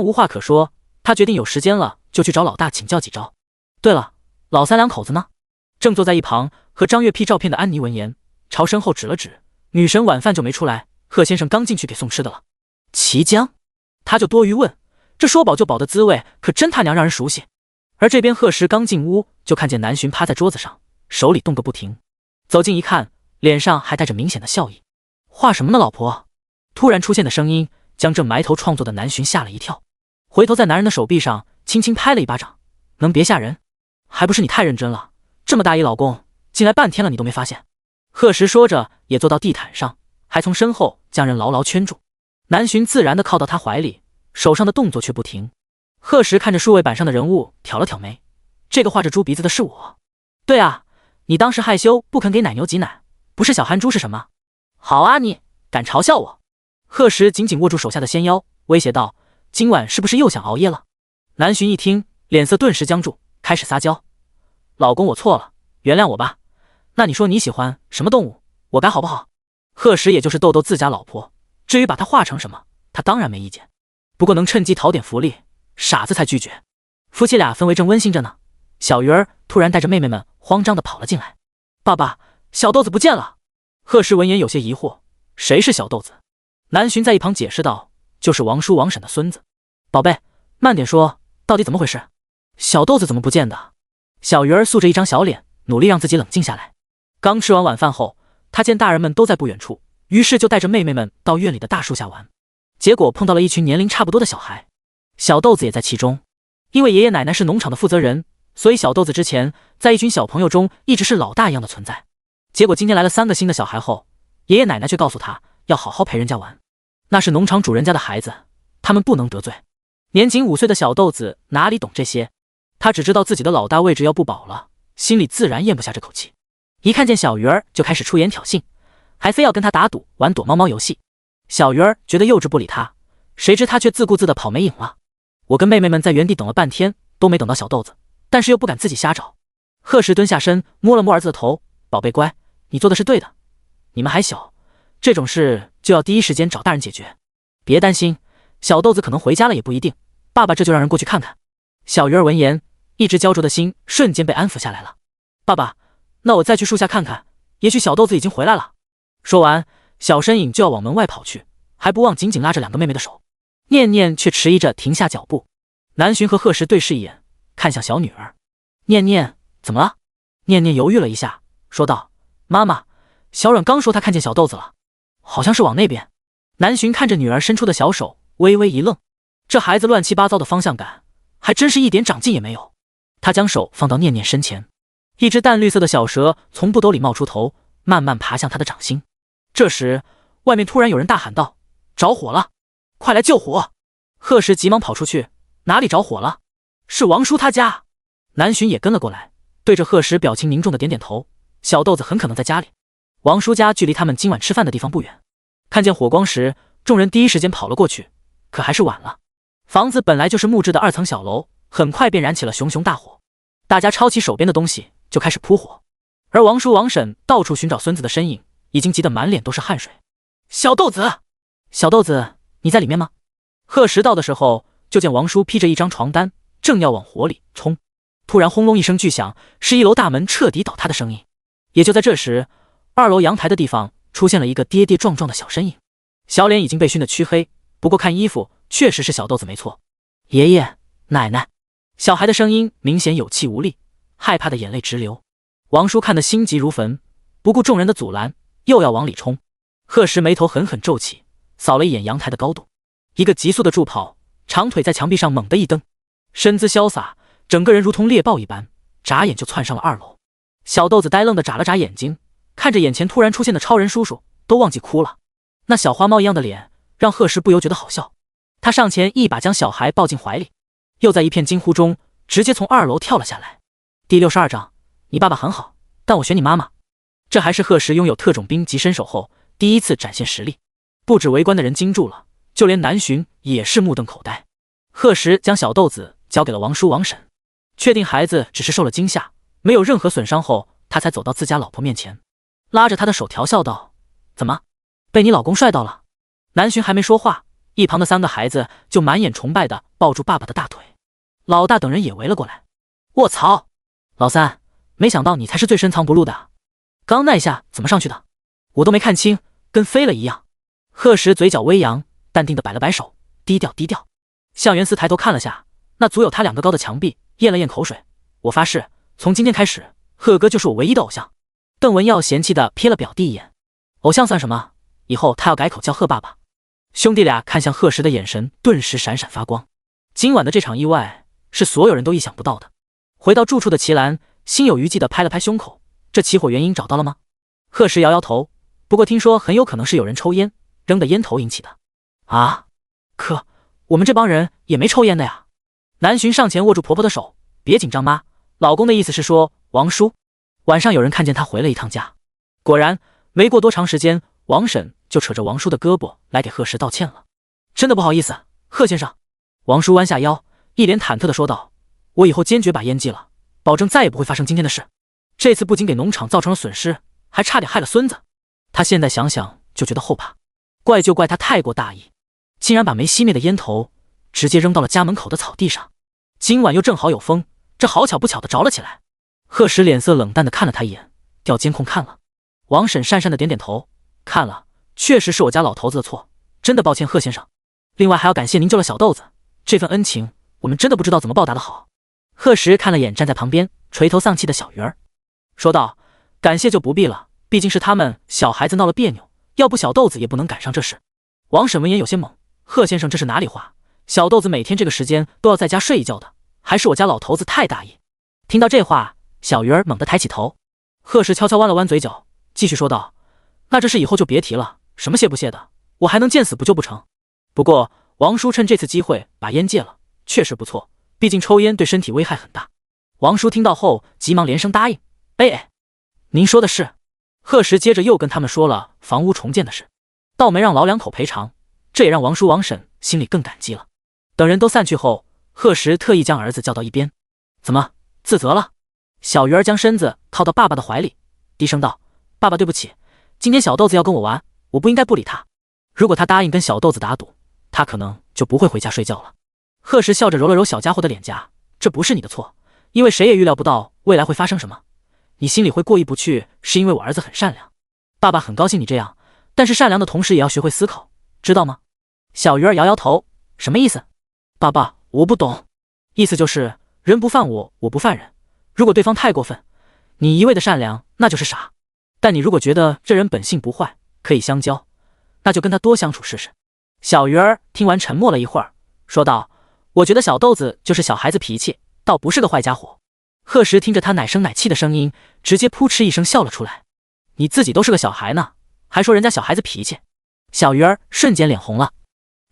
无话可说，他决定有时间了就去找老大请教几招。对了，老3两口子呢？正坐在一旁和张月 P 照片的安妮闻言，朝身后指了指，女神晚饭就没出来，贺先生刚进去给送吃的了。齐江他就多余问，这说饱就饱的滋味可真他娘让人熟悉。而这边贺时刚进屋就看见南浔趴在桌子上，手里动个不停，走近一看，脸上还带着明显的笑意。画什么呢老婆？突然出现的声音将正埋头创作的南浔吓了一跳，回头在男人的手臂上轻轻拍了一巴掌，能别吓人？还不是你太认真了，这么大一老公进来半天了你都没发现。贺时说着也坐到地毯上，还从身后将人牢牢圈住。南浔自然地靠到他怀里，手上的动作却不停。贺石看着数位板上的人物，挑了挑眉，这个画着猪鼻子的是我。对啊，你当时害羞不肯给奶牛挤奶，不是小憨猪是什么？好啊，你敢嘲笑我？贺石紧紧握住手下的纤腰，威胁道：今晚是不是又想熬夜了？南浔一听，脸色顿时僵住，开始撒娇：老公，我错了，原谅我吧。那你说你喜欢什么动物，我改好不好？贺石也就是逗逗自家老婆，至于把她画成什么，他当然没意见，不过能趁机讨点福利，傻子才拒绝。夫妻俩氛围正温馨着呢，小鱼儿突然带着妹妹们慌张地跑了进来。爸爸，小豆子不见了！贺石闻言有些疑惑，谁是小豆子？南浔在一旁解释道，就是王叔王婶的孙子。宝贝，慢点说，到底怎么回事？小豆子怎么不见的？小鱼儿素着一张小脸，努力让自己冷静下来。刚吃完晚饭后，他见大人们都在不远处，于是就带着妹妹们到院里的大树下玩，结果碰到了一群年龄差不多的小孩，小豆子也在其中。因为爷爷奶奶是农场的负责人，所以小豆子之前在一群小朋友中一直是老大一样的存在。结果今天来了3个新的小孩后，爷爷奶奶却告诉他要好好陪人家玩，那是农场主人家的孩子，他们不能得罪。年仅5岁的小豆子哪里懂这些，他只知道自己的老大位置要不保了，心里自然咽不下这口气。一看见小鱼儿就开始出言挑衅，还非要跟他打赌玩躲猫猫游戏。小鱼儿觉得幼稚，不理他，谁知他却自顾自的跑没影了。我跟妹妹们在原地等了半天，都没等到小豆子，但是又不敢自己瞎找。贺石蹲下身摸了摸儿子的头，宝贝乖，你做的是对的，你们还小，这种事就要第一时间找大人解决。别担心，小豆子可能回家了也不一定，爸爸这就让人过去看看。小鱼儿闻言，一直焦灼的心瞬间被安抚下来了。爸爸，那我再去树下看看，也许小豆子已经回来了。说完，小身影就要往门外跑去，还不忘紧紧拉着2个妹妹的手。念念却迟疑着停下脚步。南浔和贺石对视一眼，看向小女儿。念念，怎么了？念念犹豫了一下，说道：妈妈，小阮刚说他看见小豆子了，好像是往那边。南浔看着女儿伸出的小手，微微一愣，这孩子乱七八糟的方向感，还真是一点长进也没有。他将手放到念念身前，一只淡绿色的小蛇从布兜里冒出头，慢慢爬向他的掌心。这时，外面突然有人大喊道：着火了，快来救火！贺石急忙跑出去，哪里着火了？是王叔他家。南浔也跟了过来，对着贺石表情凝重的点点头，小豆子很可能在家里。王叔家距离他们今晚吃饭的地方不远。看见火光时，众人第一时间跑了过去，可还是晚了。房子本来就是木质的2层小楼，很快便燃起了熊熊大火。大家抄起手边的东西就开始扑火，而王叔王婶到处寻找孙子的身影，已经急得满脸都是汗水。小豆子，小豆子，你在里面吗？贺石到的时候，就见王叔披着一张床单，正要往火里冲。突然轰隆一声巨响，是1楼大门彻底倒塌的声音。也就在这时，2楼阳台的地方出现了一个跌跌撞撞的小身影，小脸已经被熏得黢黑，不过看衣服确实是小豆子没错。爷爷奶奶，小孩的声音明显有气无力，害怕的眼泪直流。王叔看得心急如焚，不顾众人的阻拦，又要往里冲。贺石眉头狠狠皱起，扫了一眼阳台的高度，一个急速的助跑，长腿在墙壁上猛地一蹬，身姿潇洒，整个人如同猎豹一般，眨眼就窜上了2楼。小豆子呆愣地眨了眨眼睛，看着眼前突然出现的超人叔叔，都忘记哭了。那小花猫一样的脸让贺石不由觉得好笑，他上前一把将小孩抱进怀里，又在一片惊呼中直接从2楼跳了下来。第62章，你爸爸很好，但我选你妈妈。这还是贺石拥有特种兵级身手后第一次展现实力，不止围观的人惊住了，就连南浔也是目瞪口呆。贺石将小豆子交给了王叔王婶，确定孩子只是受了惊吓，没有任何损伤后，他才走到自家老婆面前，拉着她的手调笑道：怎么，被你老公帅到了？南浔还没说话，一旁的3个孩子就满眼崇拜地抱住爸爸的大腿，老大等人也围了过来。卧槽，老三，没想到你才是最深藏不露的，刚那一下怎么上去的？我都没看清，跟飞了一样。贺石嘴角微扬，淡定地摆了摆手，低调低调。向元思抬头看了下那足有他2个高的墙壁，咽了咽口水，我发誓，从今天开始，贺哥就是我唯一的偶像。邓文耀嫌弃地瞥了表弟一眼，偶像算什么，以后他要改口叫贺爸爸。兄弟俩看向贺石的眼神顿时闪闪发光。今晚的这场意外是所有人都意想不到的。回到住处的齐兰心有余悸地拍了拍胸口，这起火原因找到了吗？贺石摇摇头，不过听说很有可能是有人抽烟扔的烟头引起的。啊，可我们这帮人也没抽烟的呀。南洵上前握住婆婆的手，别紧张妈，老公的意思是说王叔。晚上有人看见他回了一趟家，果然没过多长时间，王婶就扯着王叔的胳膊来给贺石道歉了。真的不好意思，贺先生。王叔弯下腰，一脸忐忑地说道，我以后坚决把烟戒了，保证再也不会发生今天的事。这次不仅给农场造成了损失，还差点害了孙子。他现在想想就觉得后怕，怪就怪他太过大意，竟然把没熄灭的烟头直接扔到了家门口的草地上。今晚又正好有风，这好巧不巧的着了起来。贺石脸色冷淡地看了他一眼，调监控看了。王婶讪讪地点点头，看了，确实是我家老头子的错，真的抱歉贺先生。另外还要感谢您救了小豆子，这份恩情我们真的不知道怎么报答的好。贺石看了眼站在旁边垂头丧气的小鱼儿，说道，感谢就不必了，毕竟是他们小孩子闹了别扭，要不小豆子也不能赶上这事。王婶闻言有些懵，贺先生这是哪里话？小豆子每天这个时间都要在家睡一觉的，还是我家老头子太大意。听到这话，小鱼儿猛地抬起头。贺石悄悄弯了弯嘴角，继续说道，那这事以后就别提了，什么谢不谢的，我还能见死不救不成？不过王叔趁这次机会把烟戒了，确实不错，毕竟抽烟对身体危害很大。王叔听到后急忙连声答应，您说的是。贺石接着又跟他们说了房屋重建的事，倒没让老两口赔偿，这也让王叔王婶心里更感激了。等人都散去后，贺石特意将儿子叫到一边，怎么自责了？小鱼儿将身子靠到爸爸的怀里，低声道，爸爸对不起，今天小豆子要跟我玩，我不应该不理他，如果他答应跟小豆子打赌，他可能就不会回家睡觉了。贺石笑着揉了揉小家伙的脸颊，这不是你的错，因为谁也预料不到未来会发生什么，你心里会过意不去，是因为我儿子很善良，爸爸很高兴你这样，但是善良的同时也要学会思考，知道吗？小鱼儿摇摇头，什么意思？爸爸，我不懂。意思就是人不犯我，我不犯人，如果对方太过分，你一味的善良那就是傻，但你如果觉得这人本性不坏，可以相交，那就跟他多相处试试。小鱼儿听完沉默了一会儿，说道，我觉得小豆子就是小孩子脾气，倒不是个坏家伙。贺石听着他奶声奶气的声音，直接扑哧一声笑了出来，你自己都是个小孩呢，还说人家小孩子脾气。小鱼儿瞬间脸红了，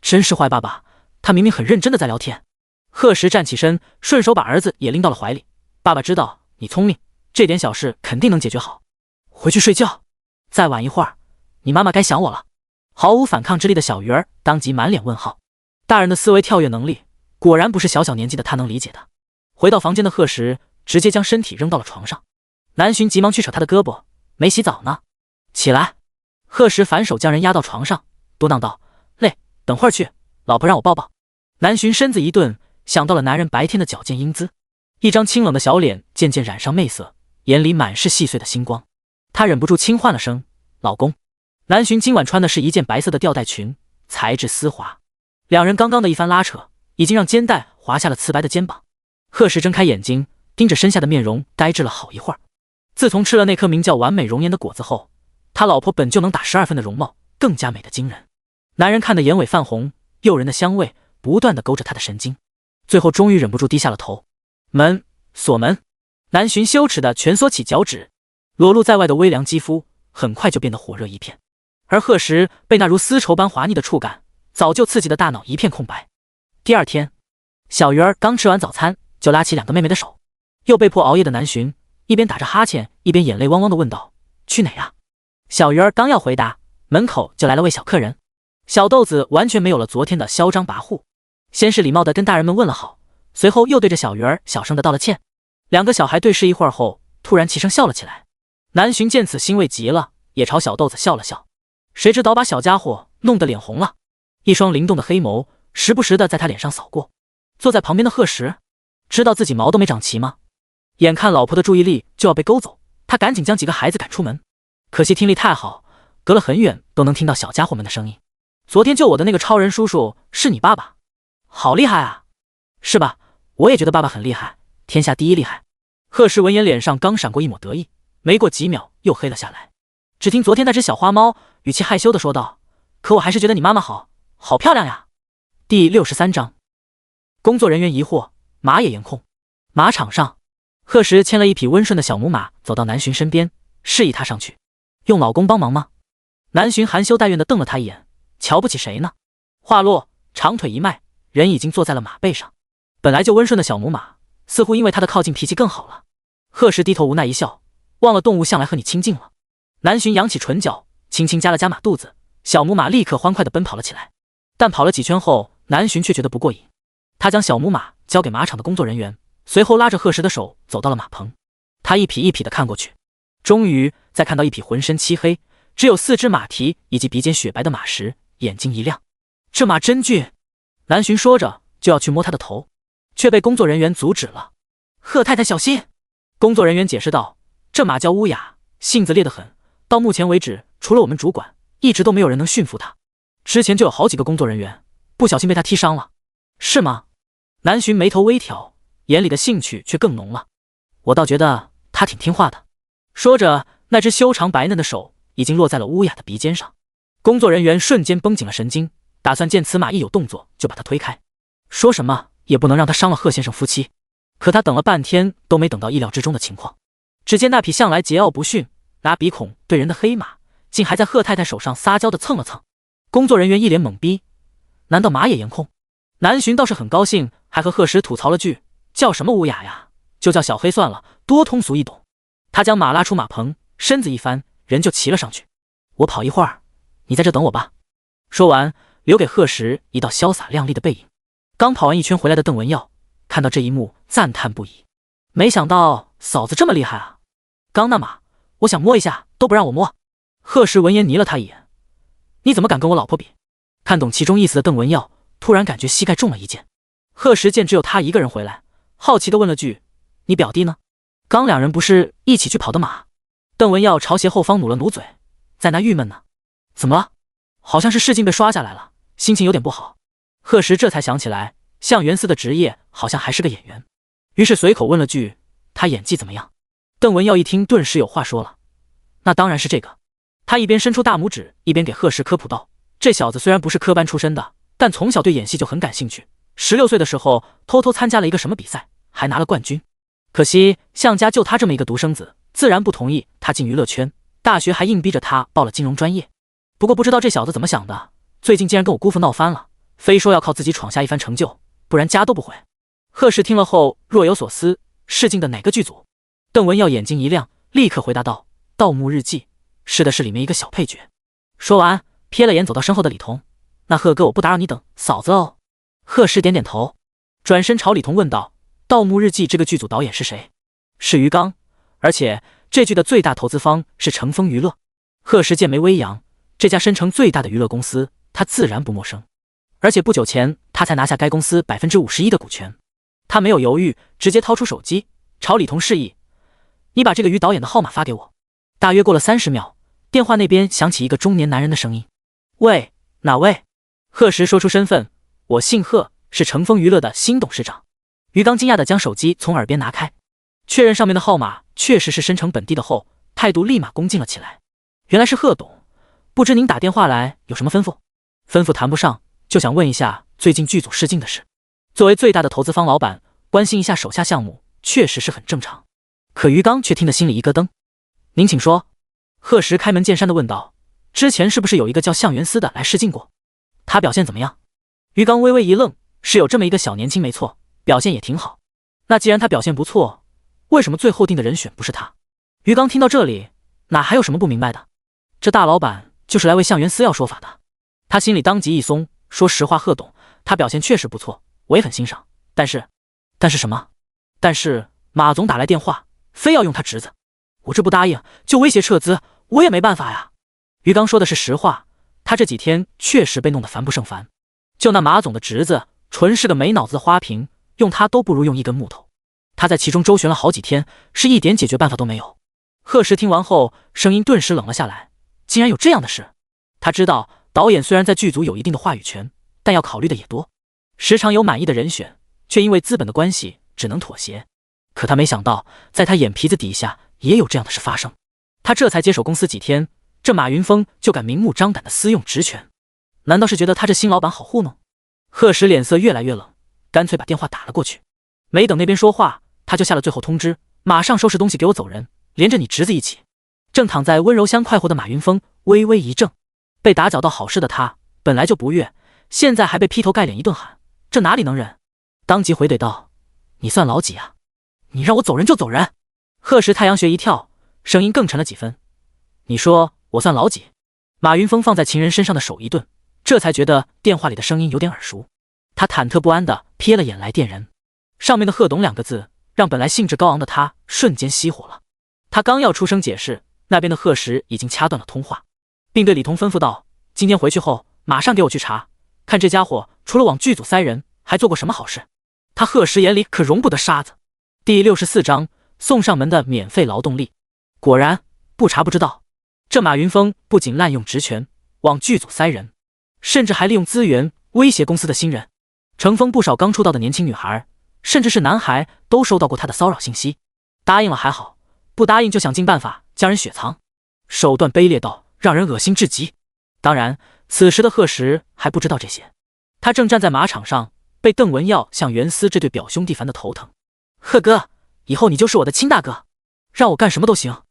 真是坏爸爸，他明明很认真的在聊天。贺石站起身，顺手把儿子也拎到了怀里，爸爸知道你聪明，这点小事肯定能解决好，回去睡觉，再晚一会儿你妈妈该想我了。毫无反抗之力的小鱼儿当即满脸问号，大人的思维跳跃能力果然不是小小年纪的他能理解的。回到房间的贺石直接将身体扔到了床上，南洵急忙去扯他的胳膊，没洗澡呢，起来。贺石反手将人压到床上，嘟囔道，累，等会儿去，老婆让我抱抱。南洵身子一顿，想到了男人白天的矫健英姿，一张清冷的小脸渐渐染上媚色，眼里满是细碎的星光，他忍不住轻唤了声老公。南洵今晚穿的是一件白色的吊带裙，材质丝滑，两人刚刚的一番拉扯已经让肩带滑下了瓷白的肩膀。贺石睁开眼睛，盯着身下的面容呆滞了好一会儿。自从吃了那颗名叫完美容颜的果子后，他老婆本就能打12分的容貌更加美得惊人，男人看得眼尾泛红，诱人的香味不断地勾着他的神经，最后终于忍不住低下了头。门，锁门。南洵羞耻地蜷缩起脚趾，裸露在外的微凉肌肤很快就变得火热一片，而贺石被那如丝绸般滑腻的触感早就刺激的大脑一片空白。第二天，小鱼儿刚吃完早餐就拉起两个妹妹的手，又被迫熬夜的南洵一边打着哈欠一边眼泪汪汪地问道，去哪呀？小鱼儿刚要回答，门口就来了位小客人。小豆子完全没有了昨天的嚣张跋扈，先是礼貌地跟大人们问了好，随后又对着小鱼儿小声地道了歉。两个小孩对视一会儿后，突然齐声笑了起来。南洵见此欣慰极了，也朝小豆子笑了笑，谁知倒把小家伙弄得脸红了，一双灵动的黑眸时不时地在他脸上扫过。坐在旁边的贺石知道自己毛都没长齐吗？眼看老婆的注意力就要被勾走，他赶紧将几个孩子赶出门，可惜听力太好，隔了很远都能听到小家伙们的声音。昨天救我的那个超人叔叔是你爸爸？好厉害啊！是吧？我也觉得爸爸很厉害，天下第一厉害。贺石闻言脸上刚闪过一抹得意，没过几秒又黑了下来。只听昨天那只小花猫语气害羞地说道，可我还是觉得你妈妈好漂亮呀。第63章，工作人员疑惑，马也严控。马场上，贺石牵了一匹温顺的小母马走到南洵身边，示意他上去。用老公帮忙吗？南洵含羞带怨地瞪了他一眼，瞧不起谁呢？话落，长腿一迈，人已经坐在了马背上。本来就温顺的小母马，似乎因为他的靠近脾气更好了。贺时低头无奈一笑，忘了动物向来和你亲近了。南巡扬起唇角，轻轻夹了夹马肚子，小母马立刻欢快地奔跑了起来。但跑了几圈后，南巡却觉得不过瘾，他将小母马交给马场的工作人员，随后拉着贺时的手走到了马棚。他一匹一匹地看过去，终于在看到一匹浑身漆黑，只有4只马蹄以及鼻尖雪白的马时，眼睛一亮。这马真俊！南巡说着就要去摸他的头，却被工作人员阻止了。贺太太小心！工作人员解释道，这马叫乌雅，性子烈得很，到目前为止除了我们主管，一直都没有人能驯服他。之前就有好几个工作人员不小心被他踢伤了。是吗？南巡眉头微挑，眼里的兴趣却更浓了。我倒觉得他挺听话的。说着，那只修长白嫩的手已经落在了乌雅的鼻尖上。工作人员瞬间绷紧了神经，打算见此马一有动作就把他推开，说什么也不能让他伤了贺先生夫妻。可他等了半天都没等到意料之中的情况。只见那匹向来桀骜不驯、拿鼻孔对人的黑马，竟还在贺太太手上撒娇的蹭了蹭。工作人员一脸懵逼，难道马也颜控？南巡倒是很高兴，还和贺时吐槽了句，叫什么乌雅呀，就叫小黑算了，多通俗易懂。他将马拉出马棚，身子一翻，人就骑了上去。我跑一会儿，你在这等我吧。说完，留给贺时一道潇洒亮丽的背影。刚跑完一圈回来的邓文耀看到这一幕，赞叹不已。没想到嫂子这么厉害啊！刚那马，我想摸一下都不让我摸。贺时闻言睨了他一眼，你怎么敢跟我老婆比？看懂其中意思的邓文耀突然感觉膝盖中了一箭。贺时见只有他一个人回来，好奇地问了句，你表弟呢？刚两人不是一起去跑的马？邓文耀朝斜后方努了努嘴，在那郁闷呢。怎么了？好像是试镜被刷下来了，心情有点不好。贺时这才想起来，向元司的职业好像还是个演员，于是随口问了句，他演技怎么样？邓文耀一听顿时有话说了，那当然是这个。他一边伸出大拇指，一边给贺时科普道，这小子虽然不是科班出身的，但从小对演戏就很感兴趣，16岁的时候偷偷参加了一个什么比赛，还拿了冠军。可惜向家就他这么一个独生子，自然不同意他进娱乐圈，大学还硬逼着他报了金融专业。不过不知道这小子怎么想的，最近竟然跟我姑父闹翻了，非说要靠自己闯下一番成就，不然家都不回。贺时听了后若有所思，试镜的哪个剧组？邓文耀眼睛一亮，立刻回答道，盗墓日记，是的，是里面一个小配角。说完瞥了眼走到身后的李彤，那贺哥我不打扰你等嫂子哦。贺时点点头，转身朝李彤问道，盗墓日记这个剧组导演是谁？是于刚，而且这剧的最大投资方是乘风娱乐。贺时剑眉微扬，这家申城最大的娱乐公司他自然不陌生，而且不久前他才拿下该公司51%的股权。他没有犹豫，直接掏出手机朝李彤示意，你把这个于导演的号码发给我。大约过了30秒，电话那边响起一个中年男人的声音，喂，哪位？贺时说出身份，我姓贺，是乘风娱乐的新董事长。于刚惊讶地将手机从耳边拿开，确认上面的号码确实是申城本地的后，态度立马恭敬了起来。原来是贺董，不知您打电话来有什么吩咐？吩咐谈不上，就想问一下最近剧组试镜的事。作为最大的投资方老板，关心一下手下项目确实是很正常。可于刚却听得心里一咯噔。您请说。贺时开门见山地问道，之前是不是有一个叫向元司的来试镜过？他表现怎么样？于刚微微一愣，是有这么一个小年轻没错，表现也挺好。那既然他表现不错，为什么最后定的人选不是他？于刚听到这里，哪还有什么不明白的？这大老板就是来为向元司要说法的。他心里当即一松，说实话，贺董他表现确实不错，我也很欣赏，但是什么？但是马总打来电话，非要用他侄子，我这不答应就威胁撤资，我也没办法呀。于刚说的是实话，他这几天确实被弄得烦不胜烦。就那马总的侄子，纯是个没脑子的花瓶，用他都不如用一根木头。他在其中周旋了好几天，是一点解决办法都没有。贺时听完后，声音顿时冷了下来，竟然有这样的事。他知道导演虽然在剧组有一定的话语权，但要考虑的也多，时常有满意的人选，却因为资本的关系只能妥协。可他没想到，在他眼皮子底下也有这样的事发生。他这才接手公司几天，这马云峰就敢明目张胆的私用职权，难道是觉得他这新老板好糊弄？贺时脸色越来越冷，干脆把电话打了过去。没等那边说话，他就下了最后通知，马上收拾东西给我走人，连着你侄子一起。正躺在温柔乡快活的马云峰微微一怔，被打搅到好事的他本来就不悦，现在还被劈头盖脸一顿喊，这哪里能忍？当即回怼道：“你算老几啊？你让我走人就走人！”贺时太阳穴一跳，声音更沉了几分：“你说我算老几？”马云峰放在情人身上的手一顿，这才觉得电话里的声音有点耳熟。他忐忑不安地瞥了眼来电人，上面的贺董2个字让本来兴致高昂的他瞬间熄火了。他刚要出声解释，那边的贺时已经掐断了通话，并对李彤吩咐道：“今天回去后马上给我去查，看这家伙除了往剧组塞人，还做过什么好事。他贺时眼里可容不得沙子。”第64章送上门的免费劳动力。果然不查不知道，这马云峰不仅滥用职权往剧组塞人，甚至还利用资源威胁公司的新人。乘风不少刚出道的年轻女孩，甚至是男孩都收到过他的骚扰信息，答应了还好，不答应就想尽办法将人雪藏，手段卑劣到让人恶心至极。当然此时的贺时还不知道这些，他正站在马场上，被邓文耀、向元思这对表兄弟烦得头疼。贺哥，以后你就是我的亲大哥，让我干什么都行。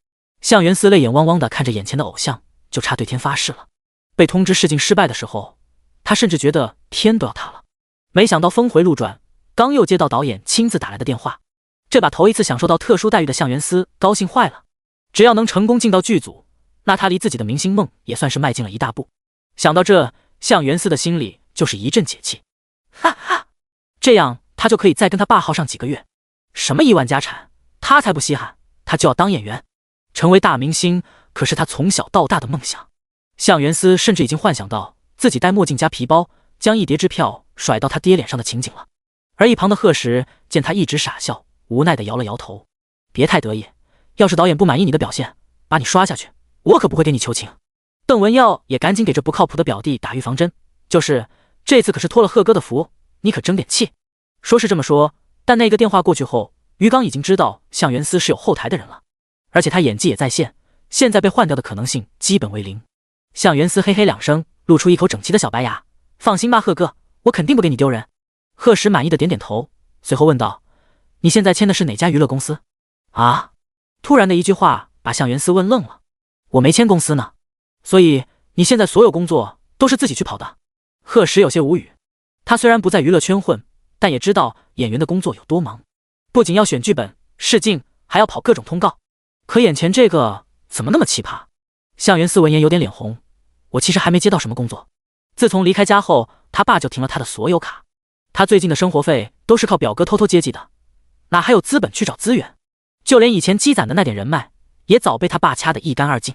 向元思泪眼汪汪地看着眼前的偶像，就差对天发誓了。被通知试镜失败的时候，他甚至觉得天都要塌了。没想到峰回路转，刚又接到导演亲自打来的电话，这把头一次享受到特殊待遇的向元思高兴坏了。只要能成功进到剧组，那他离自己的明星梦也算是迈进了一大步。想到这，向元思的心里就是一阵解气。哈哈，这样他就可以再跟他爸耗上几个月。什么1万家产，他才不稀罕，他就要当演员，成为大明星可是他从小到大的梦想。向元思甚至已经幻想到自己戴墨镜加皮包，将1叠支票甩到他爹脸上的情景了。而一旁的贺时见他一直傻笑，无奈地摇了摇头：“别太得意，要是导演不满意你的表现，把你刷下去，我可不会给你求情。”邓文耀也赶紧给这不靠谱的表弟打预防针，就是这次可是托了贺哥的福，你可争点气。说是这么说，但那个电话过去后，于刚已经知道向元思是有后台的人了，而且他演技也在线，现在被换掉的可能性基本为0。向元思嘿嘿2声，露出一口整齐的小白牙：“放心吧，贺哥，我肯定不给你丢人。”贺时满意的点点头，随后问道：“你现在签的是哪家娱乐公司？”啊！突然的一句话把向元思问愣了。我没签公司呢。所以你现在所有工作都是自己去跑的？贺时有些无语。他虽然不在娱乐圈混，但也知道演员的工作有多忙，不仅要选剧本、试镜，还要跑各种通告。可眼前这个怎么那么奇葩？向元思闻言有点脸红。我其实还没接到什么工作。自从离开家后，他爸就停了他的所有卡。他最近的生活费都是靠表哥偷偷接济的，哪还有资本去找资源？就连以前积攒的那点人脉，也早被他爸掐得一干二净。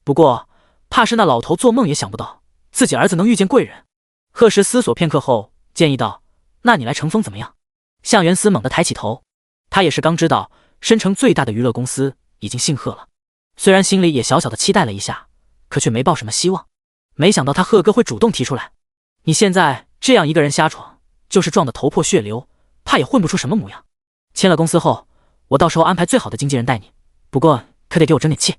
不过怕是那老头做梦也想不到自己儿子能遇见贵人。贺时思索片刻后建议道：“那你来乘风怎么样？”向元思猛地抬起头，他也是刚知道申城最大的娱乐公司已经姓贺了，虽然心里也小小的期待了一下，可却没抱什么希望。没想到他贺哥会主动提出来：“你现在这样一个人瞎闯，就是撞得头破血流，怕也混不出什么模样。签了公司后，我到时候安排最好的经纪人带你，不过可得给我争点气。”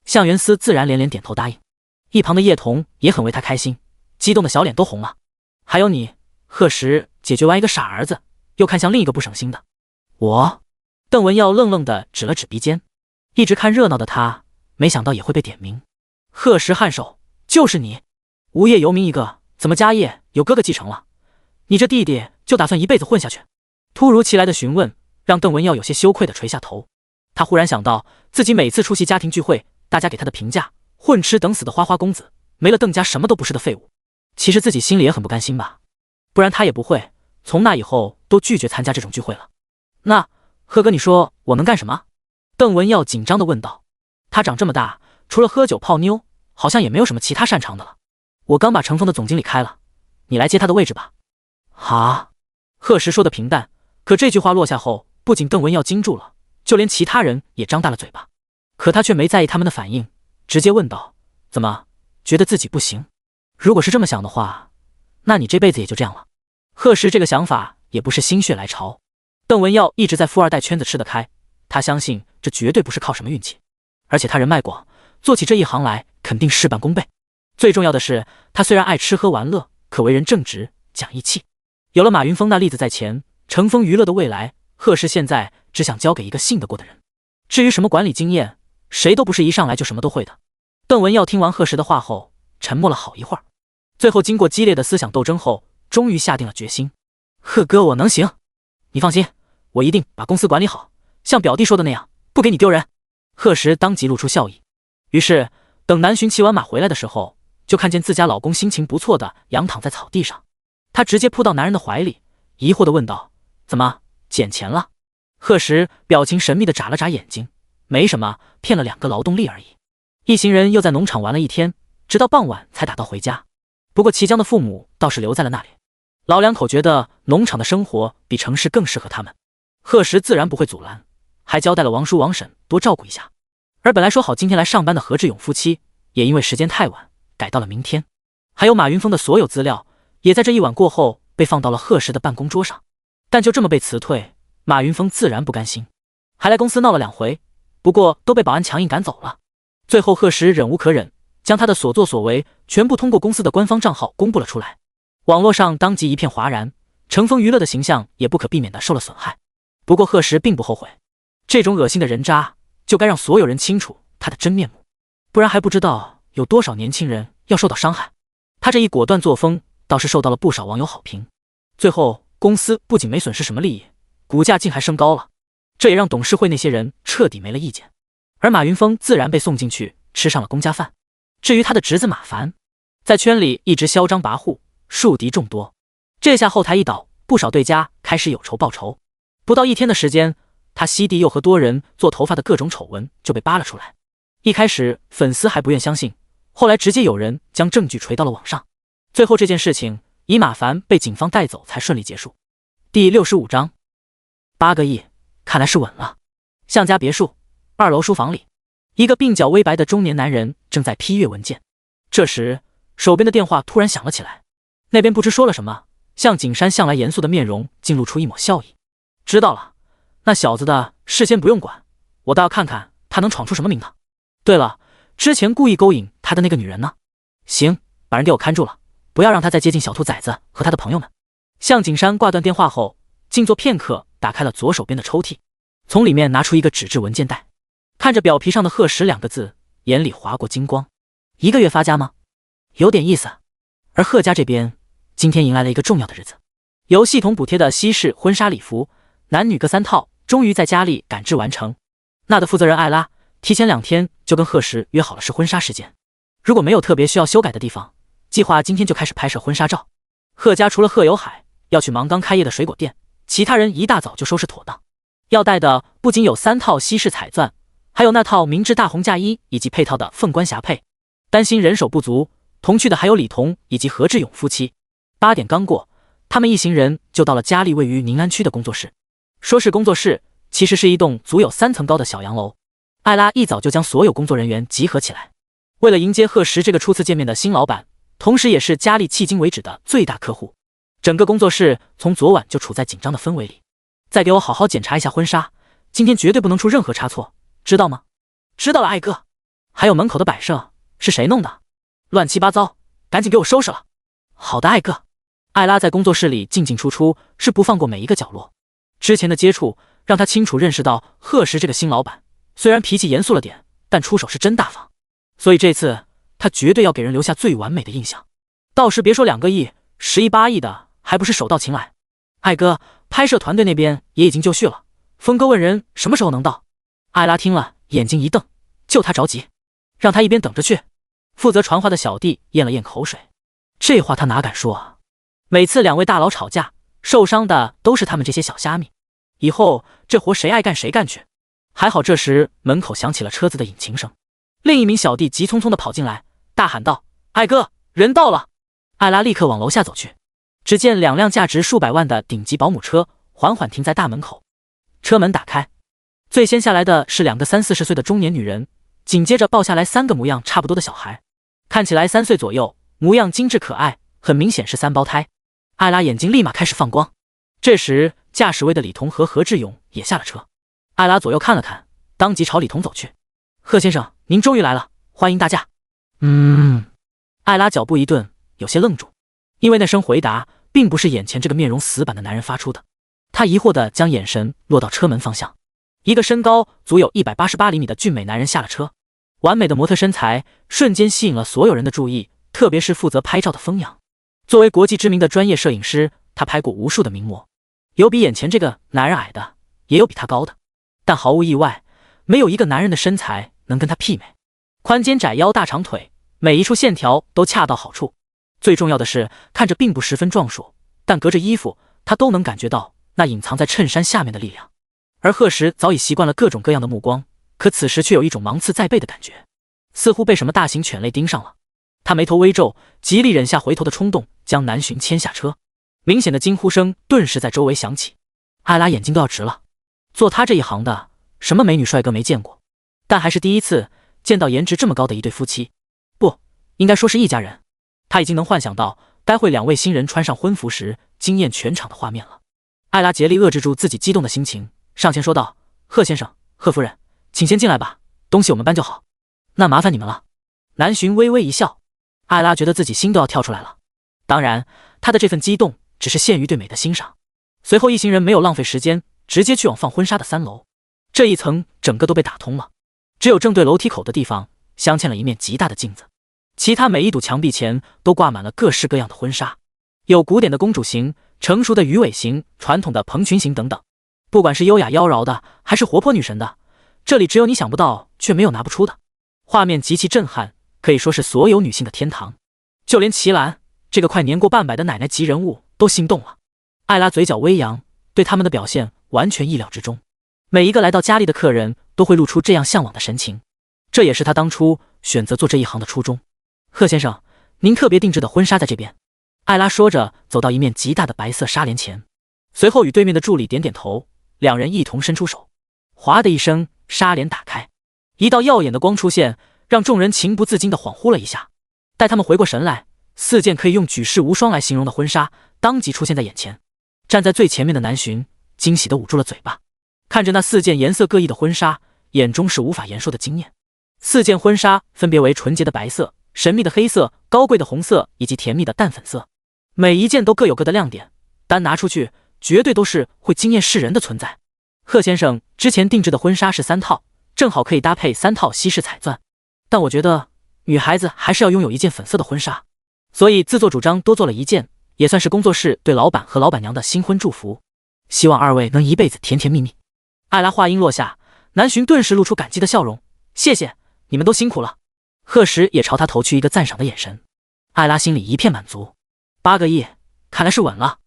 向元思自然连连点头答应。一旁的叶童也很为他开心，激动的小脸都红了。还有你，贺时解决完一个傻儿子，又看向另一个不省心的我。邓文耀愣愣地指了指鼻尖，一直看热闹的他没想到也会被点名。贺时颔首：“就是你，无业游民一个，怎么家业有哥哥继承了？你这弟弟就打算一辈子混下去？”突如其来的询问让邓文耀有些羞愧地垂下头。他忽然想到自己每次出席家庭聚会，大家给他的评价：混吃等死的花花公子，没了邓家什么都不是的废物。其实自己心里也很不甘心吧，不然他也不会从那以后都拒绝参加这种聚会了。那贺哥，你说我能干什么？邓文耀紧张地问道。他长这么大，除了喝酒泡妞，好像也没有什么其他擅长的了。我刚把乘风的总经理开了，你来接他的位置吧。啊！贺时说的平淡，可这句话落下后，不仅邓文耀惊住了，就连其他人也张大了嘴巴。可他却没在意他们的反应，直接问道：“怎么，觉得自己不行？如果是这么想的话，那你这辈子也就这样了。”贺时这个想法也不是心血来潮，邓文耀一直在富二代圈子吃得开，他相信这绝对不是靠什么运气，而且他人脉广，做起这一行来肯定事半功倍。最重要的是，他虽然爱吃喝玩乐，可为人正直讲义气。有了马云峰那例子在前，乘风娱乐的未来，贺时现在只想交给一个信得过的人。至于什么管理经验，谁都不是一上来就什么都会的。邓文耀听完贺时的话后，沉默了好一会儿，最后经过激烈的思想斗争后，终于下定了决心：贺哥，我能行。你放心，我一定把公司管理好，像表弟说的那样，不给你丢人。贺石当即露出笑意。于是等南巡骑完马回来的时候，就看见自家老公心情不错的仰躺在草地上，她直接扑到男人的怀里，疑惑的问道：怎么捡钱了？贺石表情神秘的眨了眨眼睛，没什么，骗了2个劳动力而已。一行人又在农场玩了一天，直到傍晚才打道回家。不过齐江的父母倒是留在了那里，老两口觉得农场的生活比城市更适合他们，贺石自然不会阻拦，还交代了王叔王婶多照顾一下。而本来说好今天来上班的何志勇夫妻，也因为时间太晚，改到了明天。还有马云峰的所有资料，也在这一晚过后被放到了贺石的办公桌上。但就这么被辞退，马云峰自然不甘心，还来公司闹了2回，不过都被保安强硬赶走了。最后贺石忍无可忍，将他的所作所为全部通过公司的官方账号公布了出来，网络上当即一片哗然，乘风娱乐的形象也不可避免地受了损害。不过贺石并不后悔，这种恶心的人渣就该让所有人清楚他的真面目，不然还不知道有多少年轻人要受到伤害。他这一果断作风倒是受到了不少网友好评，最后公司不仅没损失什么利益，股价竟还升高了，这也让董事会那些人彻底没了意见。而马云峰自然被送进去吃上了公家饭。至于他的侄子马凡，在圈里一直嚣张跋扈，树敌众多，这下后台一倒，不少对家开始有仇报仇。不到1天的时间，他西弟又和多人做头发的各种丑闻就被扒了出来。一开始粉丝还不愿相信，后来直接有人将证据锤到了网上。最后这件事情以马凡被警方带走才顺利结束。第65章，8个亿，看来是稳了。向家别墅2楼书房里，一个鬓角微白的中年男人正在批阅文件。这时手边的电话突然响了起来，那边不知说了什么，向景山向来严肃的面容竟露出一抹笑意。知道了，那小子的事先不用管，我倒要看看他能闯出什么名堂。对了，之前故意勾引他的那个女人呢？行，把人给我看住了，不要让他再接近小兔崽子和他的朋友们。向景山挂断电话后，静坐片刻，打开了左手边的抽屉，从里面拿出一个纸质文件袋，看着表皮上的贺石2个字，眼里划过金光。1个月发家吗？有点意思。而贺家这边今天迎来了一个重要的日子，由系统补贴的西式婚纱礼服，男女各3套，终于在家里赶制完成。那的负责人艾拉提前2天就跟贺石约好了试婚纱时间，如果没有特别需要修改的地方，计划今天就开始拍摄婚纱照。贺家除了贺有海要去忙刚开业的水果店，其他人一大早就收拾妥当。要带的不仅有3套西式彩钻，还有那套明制大红嫁衣以及配套的凤冠霞帔。担心人手不足，同去的还有李彤以及何志勇夫妻。8点刚过，他们一行人就到了佳丽位于宁安区的工作室。说是工作室，其实是一栋足有3层高的小洋楼。艾拉一早就将所有工作人员集合起来，为了迎接贺石这个初次见面的新老板，同时也是佳丽迄今为止的最大客户。整个工作室从昨晚就处在紧张的氛围里。再给我好好检查一下婚纱，今天绝对不能出任何差错，知道吗？知道了，艾哥。还有门口的摆设是谁弄的？乱七八糟，赶紧给我收拾了。好的，艾哥。艾拉在工作室里进进出出，是不放过每一个角落。之前的接触让他清楚认识到贺石这个新老板虽然脾气严肃了点，但出手是真大方，所以这次他绝对要给人留下最完美的印象。到时别说2个亿，10亿8亿的还不是手到擒来。艾哥，拍摄团队那边也已经就绪了，峰哥问人什么时候能到。艾拉听了眼睛一瞪，就他着急，让他一边等着去。负责传话的小弟咽了咽口水，这话他哪敢说啊，每次2位大佬吵架受伤的都是他们这些小虾米，以后这活谁爱干谁干去。还好这时门口响起了车子的引擎声，另一名小弟急匆匆地跑进来，大喊道：艾哥，人到了。艾拉立刻往楼下走去，只见2辆价值数百万的顶级保姆车缓缓停在大门口，车门打开，最先下来的是2个30、40岁的中年女人，紧接着抱下来3个模样差不多的小孩，看起来3岁左右，模样精致可爱，很明显是3胞胎。艾拉眼睛立马开始放光。这时驾驶位的李彤和何志勇也下了车，艾拉左右看了看，当即朝李彤走去。贺先生，您终于来了，欢迎大驾。艾拉脚步一顿，有些愣住，因为那声回答并不是眼前这个面容死板的男人发出的。他疑惑地将眼神落到车门方向，一个身高足有188厘米的俊美男人下了车，完美的模特身材瞬间吸引了所有人的注意，特别是负责拍照的风扬。作为国际知名的专业摄影师，他拍过无数的名模，有比眼前这个男人矮的，也有比他高的，但毫无意外，没有一个男人的身材能跟他媲美。宽肩窄腰大长腿，每一处线条都恰到好处。最重要的是，看着并不十分壮硕，但隔着衣服，他都能感觉到那隐藏在衬衫下面的力量。而贺时早已习惯了各种各样的目光，可此时却有一种芒刺在背的感觉，似乎被什么大型犬类盯上了。他眉头微皱，极力忍下回头的冲动，将南巡牵下车。明显的惊呼声顿时在周围响起，艾拉眼睛都要直了。做他这一行的，什么美女帅哥没见过，但还是第一次见到颜值这么高的一对夫妻，不，应该说是一家人。他已经能幻想到待会两位新人穿上婚服时惊艳全场的画面了。艾拉竭力遏制住自己激动的心情，上前说道：“贺先生，贺夫人，请先进来吧，东西我们搬就好。那麻烦你们了。”南巡微微一笑，艾拉觉得自己心都要跳出来了。当然，他的这份激动只是限于对美的欣赏。随后一行人没有浪费时间，直接去往放婚纱的3楼。这一层整个都被打通了，只有正对楼梯口的地方镶嵌了一面极大的镜子，其他每一堵墙壁前都挂满了各式各样的婚纱，有古典的公主型、成熟的鱼尾型、传统的蓬裙型等等。不管是优雅妖娆的，还是活泼女神的，这里只有你想不到却没有拿不出的。画面极其震撼，可以说是所有女性的天堂。就连齐兰这个快年过半百的奶奶级人物都心动了。艾拉嘴角微扬，对他们的表现完全意料之中。每一个来到家里的客人都会露出这样向往的神情，这也是他当初选择做这一行的初衷。贺先生，您特别定制的婚纱在这边。艾拉说着走到一面极大的白色纱帘前，随后与对面的助理点点头，两人一同伸出手，哗的一声，纱帘打开，一道耀眼的光出现，让众人情不自禁地恍惚了一下。待他们回过神来，4件可以用举世无双来形容的婚纱当即出现在眼前。站在最前面的南巡惊喜地捂住了嘴巴，看着那4件颜色各异的婚纱，眼中是无法言说的惊艳。4件婚纱分别为纯洁的白色、神秘的黑色、高贵的红色以及甜蜜的淡粉色，每一件都各有各的亮点，单拿出去绝对都是会惊艳世人的存在。贺先生之前定制的婚纱是3套，正好可以搭配3套西式彩钻，但我觉得女孩子还是要拥有一件粉色的婚纱，所以自作主张多做了1件，也算是工作室对老板和老板娘的新婚祝福，希望2位能一辈子甜甜蜜蜜。艾拉话音落下，南巡顿时露出感激的笑容，谢谢，你们都辛苦了。贺时也朝他投去一个赞赏的眼神，艾拉心里一片满足。8个亿，看来是稳了。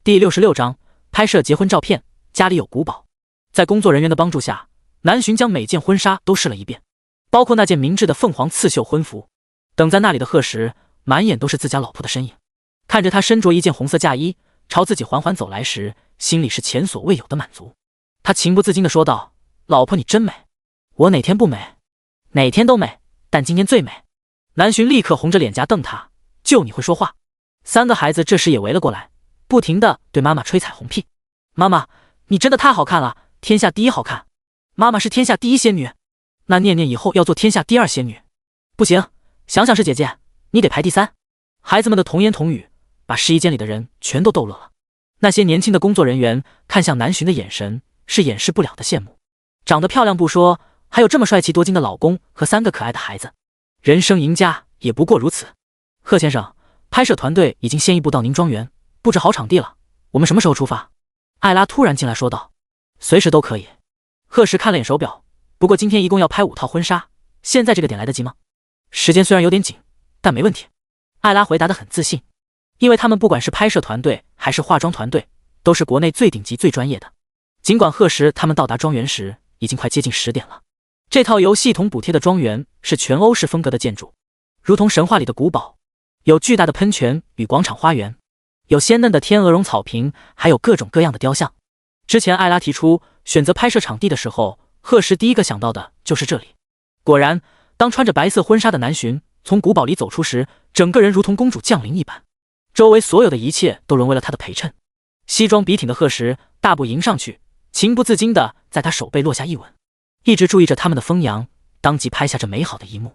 第66章，拍摄结婚照片，家里有古堡。在工作人员的帮助下，南巡将每件婚纱都试了一遍，包括那件明制的凤凰刺绣婚服。等在那里的贺时满眼都是自家老婆的身影，看着她身着一件红色嫁衣朝自己缓缓走来时，心里是前所未有的满足。他情不自禁地说道：“老婆你真美，我哪天不美？哪天都美，但今天最美。”南巡立刻红着脸颊瞪他：“就你会说话？”3个孩子这时也围了过来，不停地对妈妈吹彩虹屁：“妈妈，你真的太好看了，天下第一好看！妈妈是天下第一仙女，那念念以后要做天下第2仙女。不行，想想是姐姐，你得排第3。”孩子们的童言童语把试衣间里的人全都逗乐了。那些年轻的工作人员看向南巡的眼神是掩饰不了的羡慕。长得漂亮不说，还有这么帅气多金的老公和3个可爱的孩子，人生赢家也不过如此。贺先生，拍摄团队已经先一步到您庄园布置好场地了，我们什么时候出发？艾拉突然进来说道。随时都可以。贺时看了眼手表，不过今天一共要拍5套婚纱，现在这个点来得及吗？时间虽然有点紧，但没问题。艾拉回答得很自信，因为他们不管是拍摄团队还是化妆团队，都是国内最顶级最专业的。尽管贺时他们到达庄园时已经快接近10点了，这套由系统补贴的庄园是全欧式风格的建筑，如同神话里的古堡，有巨大的喷泉与广场花园，有鲜嫩的天鹅绒草坪，还有各种各样的雕像。之前艾拉提出选择拍摄场地的时候，贺时第一个想到的就是这里。果然，当穿着白色婚纱的南巡从古堡里走出时，整个人如同公主降临一般，周围所有的一切都沦为了他的陪衬。西装笔挺的贺时大步迎上去，情不自禁地在他手背落下一吻，一直注意着他们的风扬，当即拍下这美好的一幕。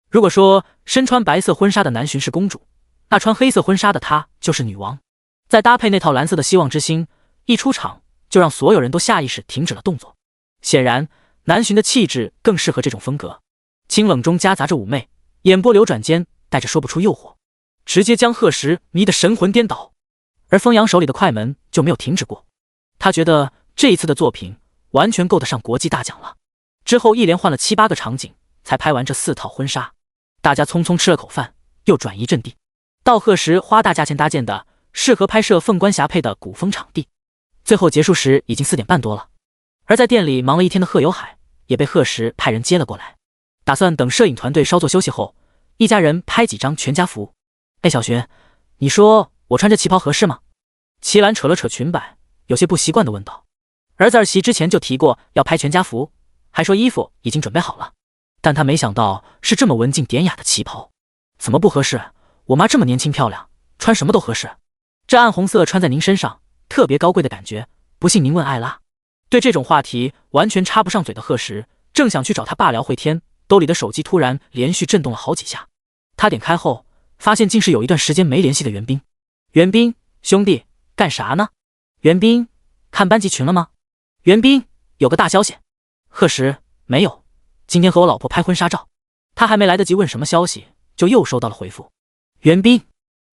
如果说身穿白色婚纱的南巡是公主，那穿黑色婚纱的她就是女王。再搭配那套蓝色的希望之星，一出场就让所有人都下意识停止了动作。显然，南巡的气质更适合这种风格，清冷中夹杂着妩媚，眼波流转间带着说不出诱惑，直接将贺时迷得神魂颠倒。而风扬手里的快门就没有停止过，他觉得这一次的作品完全够得上国际大奖了。之后一连换了7、8个场景，才拍完这4套婚纱。大家匆匆吃了口饭，又转移阵地，到贺时花大价钱搭建的适合拍摄凤冠霞帔的古风场地。最后结束时已经4点半多了，而在店里忙了一天的贺有海也被贺时派人接了过来，打算等摄影团队稍作休息后，一家人拍几张全家福。哎，小寻，你说我穿这旗袍合适吗？齐兰扯了扯裙摆，有些不习惯地问道。儿媳之前就提过要拍全家福，还说衣服已经准备好了，但他没想到是这么文静典雅的旗袍。怎么不合适？我妈这么年轻漂亮，穿什么都合适。这暗红色穿在您身上，特别高贵的感觉，不信您问艾拉。对这种话题完全插不上嘴的贺时，正想去找他爸聊会天，兜里的手机突然连续震动了好几下。他点开后，发现竟是有一段时间没联系的袁斌。袁斌，兄弟，干啥呢？袁斌，看班级群了吗？袁斌，有个大消息。贺时，没有，今天和我老婆拍婚纱照。他还没来得及问什么消息，就又收到了回复。袁斌，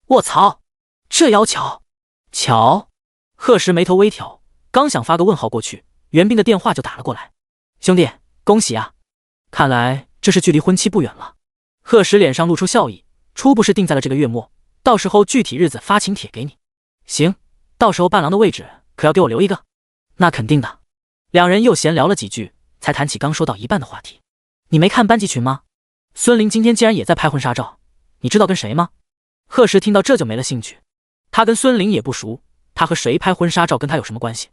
卧槽，这要巧？巧？贺时眉头微挑，刚想发个问号过去，袁斌的电话就打了过来。兄弟，恭喜啊！看来这是距离婚期不远了。贺时脸上露出笑意，初步是定在了这个月末，到时候具体日子发请帖给你。行，到时候伴郎的位置可要给我留一个。那肯定的。两人又闲聊了几句，才谈起刚说到一半的话题。你没看班级群吗？孙林今天竟然也在拍婚纱照，你知道跟谁吗？贺时听到这就没了兴趣，他跟孙林也不熟，他和谁拍婚纱照跟他有什么关系？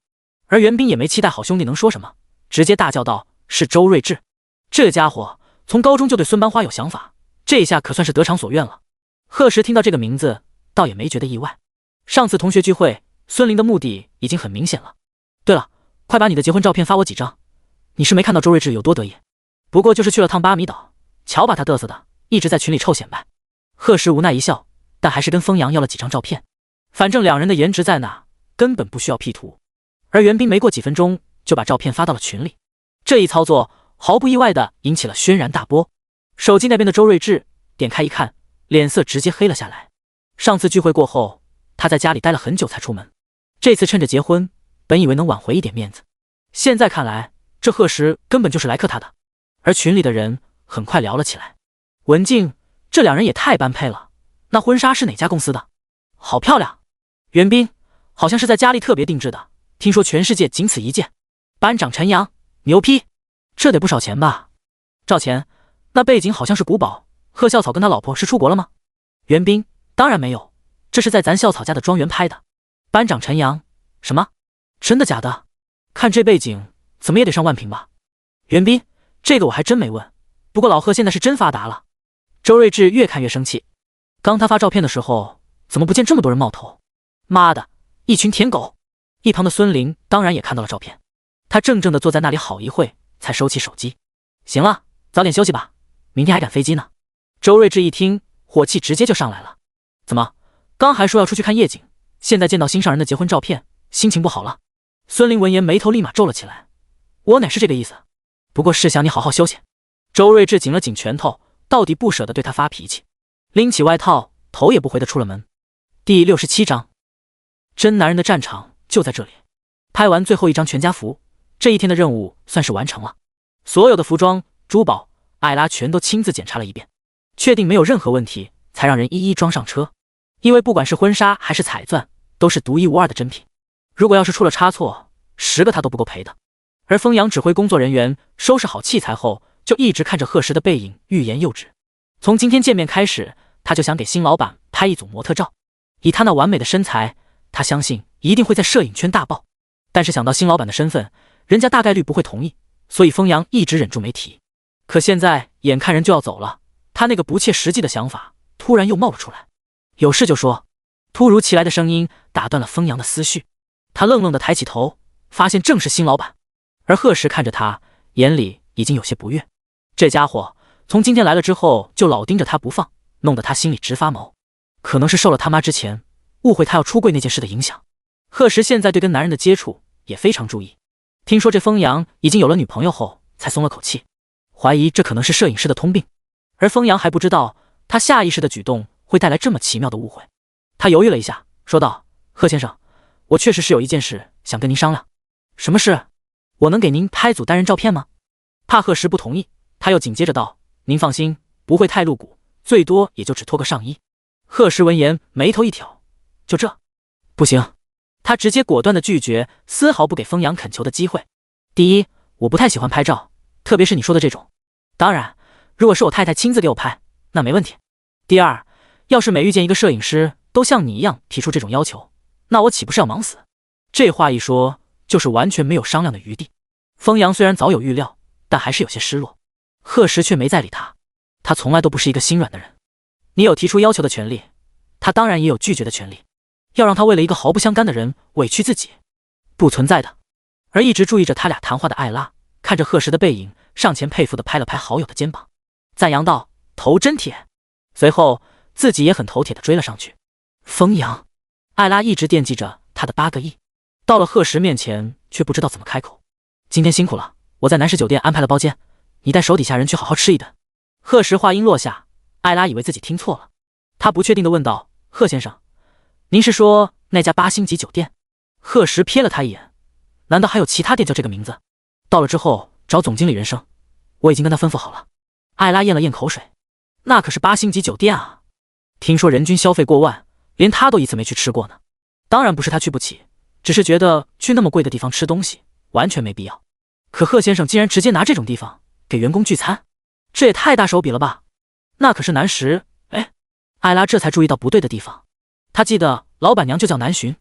而袁斌也没期待好兄弟能说什么，直接大叫道：是周睿智。这家伙从高中就对孙班花有想法，这下可算是得偿所愿了。贺时听到这个名字倒也没觉得意外，上次同学聚会，孙林的目的已经很明显了。对了，快把你的结婚照片发我几张。你是没看到周睿智有多得意，不过就是去了趟巴米岛，瞧把他嘚瑟的，一直在群里臭显摆。贺时无奈一笑，但还是跟风阳要了几张照片，反正两人的颜值在那，根本不需要 P 图。而袁斌没过几分钟就把照片发到了群里，这一操作毫不意外的引起了轩然大波。手机那边的周睿智点开一看，脸色直接黑了下来。上次聚会过后，他在家里待了很久才出门，这次趁着结婚，本以为能挽回一点面子，现在看来这贺时根本就是来克他的。而群里的人很快聊了起来。文静，这两人也太般配了，那婚纱是哪家公司的？好漂亮。袁斌，好像是在家里特别定制的，听说全世界仅此一件。班长陈阳，牛批，这得不少钱吧？赵钱，那背景好像是古堡，贺校草跟他老婆是出国了吗？袁斌，当然没有，这是在咱校草家的庄园拍的。班长陈阳，什么？真的假的？看这背景怎么也得上万平吧？袁斌，这个我还真没问，不过老贺现在是真发达了。周睿智越看越生气，刚他发照片的时候怎么不见这么多人冒头？妈的，一群舔狗！一旁的孙林当然也看到了照片，他怔怔地坐在那里好一会，才收起手机。行了，早点休息吧，明天还赶飞机呢。周睿智一听，火气直接就上来了。怎么，刚还说要出去看夜景，现在见到心上人的结婚照片，心情不好了？孙林闻言眉头立马皱了起来。我哪是这个意思，不过是想你好好休息。周睿智紧了紧拳头，到底不舍得对他发脾气，拎起外套，头也不回地出了门。第67章，真男人的战场就在这里。拍完最后一张全家福，这一天的任务算是完成了。所有的服装、珠宝，艾拉全都亲自检查了一遍，确定没有任何问题，才让人一一装上车。因为不管是婚纱还是彩钻，都是独一无二的真品，如果要是出了差错，10个他都不够赔的。而风阳指挥工作人员收拾好器材后，就一直看着贺时的背影欲言又止。从今天见面开始，他就想给新老板拍一组模特照，以他那完美的身材，他相信一定会在摄影圈大爆。但是想到新老板的身份，人家大概率不会同意，所以风阳一直忍住没提。可现在眼看人就要走了，他那个不切实际的想法突然又冒了出来。有事就说。突如其来的声音打断了风阳的思绪，他愣愣地抬起头，发现正是新老板。而贺时看着他，眼里已经有些不悦。这家伙从今天来了之后就老盯着他不放，弄得他心里直发毛。可能是受了他妈之前误会他要出柜那件事的影响，贺时现在对跟男人的接触也非常注意。听说这风阳已经有了女朋友后，才松了口气，怀疑这可能是摄影师的通病。而风阳还不知道，他下意识的举动会带来这么奇妙的误会。他犹豫了一下，说道：贺先生，我确实是有一件事想跟您商量。什么事？我能给您拍组单人照片吗？怕贺石不同意，他又紧接着道：您放心，不会太露骨，最多也就只脱个上衣。贺石闻言眉头一挑，就这？不行。他直接果断的拒绝，丝毫不给风阳恳求的机会。第一，我不太喜欢拍照，特别是你说的这种。当然，如果是我太太亲自给我拍，那没问题。第二，要是每遇见一个摄影师都像你一样提出这种要求，那我岂不是要忙死？这话一说，就是完全没有商量的余地。风阳虽然早有预料，但还是有些失落。贺石却没再理他，他从来都不是一个心软的人。你有提出要求的权利，他当然也有拒绝的权利。要让他为了一个毫不相干的人委屈自己，不存在的。而一直注意着他俩谈话的艾拉，看着贺石的背影，上前佩服地拍了拍好友的肩膀，赞扬道：头真铁。随后自己也很头铁地追了上去。风阳，艾拉一直惦记着他的8个亿，到了贺石面前却不知道怎么开口。今天辛苦了，我在南市酒店安排了包间，你带手底下人去好好吃一顿。贺石话音落下，艾拉以为自己听错了，他不确定地问道：贺先生，您是说那家8星级酒店？贺石瞥了他一眼，难道还有其他店叫这个名字？到了之后找总经理人生，我已经跟他吩咐好了。艾拉咽了咽口水，那可是8星级酒店啊，听说人均消费过万，连他都一次没去吃过呢。当然不是他去不起，只是觉得去那么贵的地方吃东西完全没必要。可贺先生竟然直接拿这种地方给员工聚餐，这也太大手笔了吧？那可是南石。哎，艾拉这才注意到不对的地方。他记得老板娘就叫南巡，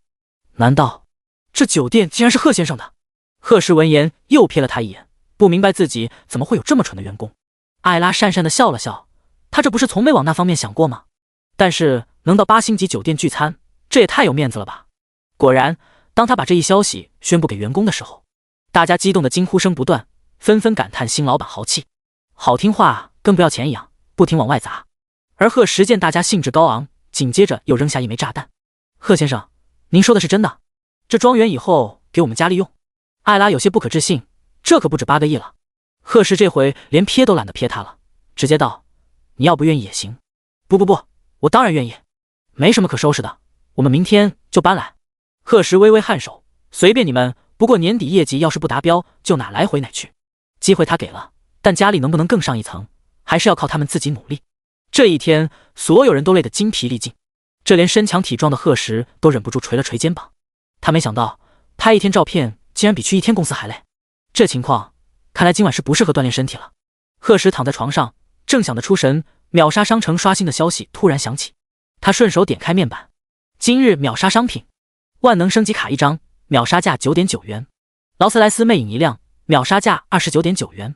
难道这酒店竟然是贺先生的？贺石闻言又瞥了他一眼，不明白自己怎么会有这么蠢的员工。艾拉讪讪地笑了笑，他这不是从没往那方面想过吗？但是能到8星级酒店聚餐，这也太有面子了吧。果然，当他把这一消息宣布给员工的时候，大家激动的惊呼声不断，纷纷感叹新老板豪气，好听话跟不要钱一样，不停往外砸。而贺石见大家兴致高昂，紧接着又扔下一枚炸弹：贺先生，您说的是真的？这庄园以后给我们家利用？艾拉有些不可置信，这可不止8个亿了。贺石这回连瞥都懒得瞥他了，直接道：你要不愿意也行。不，我当然愿意，没什么可收拾的，我们明天就搬来。贺石微微颔首，随便你们，不过年底业绩要是不达标，就哪来回哪去。机会他给了，但家里能不能更上一层，还是要靠他们自己努力。这一天，所有人都累得精疲力尽，这连身强体壮的贺石都忍不住捶了捶肩膀。他没想到，拍一天照片竟然比去1天公司还累。这情况，看来今晚是不适合锻炼身体了。贺石躺在床上，正想得出神，秒杀商城刷新的消息突然响起。他顺手点开面板，今日秒杀商品：万能升级卡1张，秒杀价 9.9 元；劳斯莱斯魅影1辆，秒杀价 29.9 元；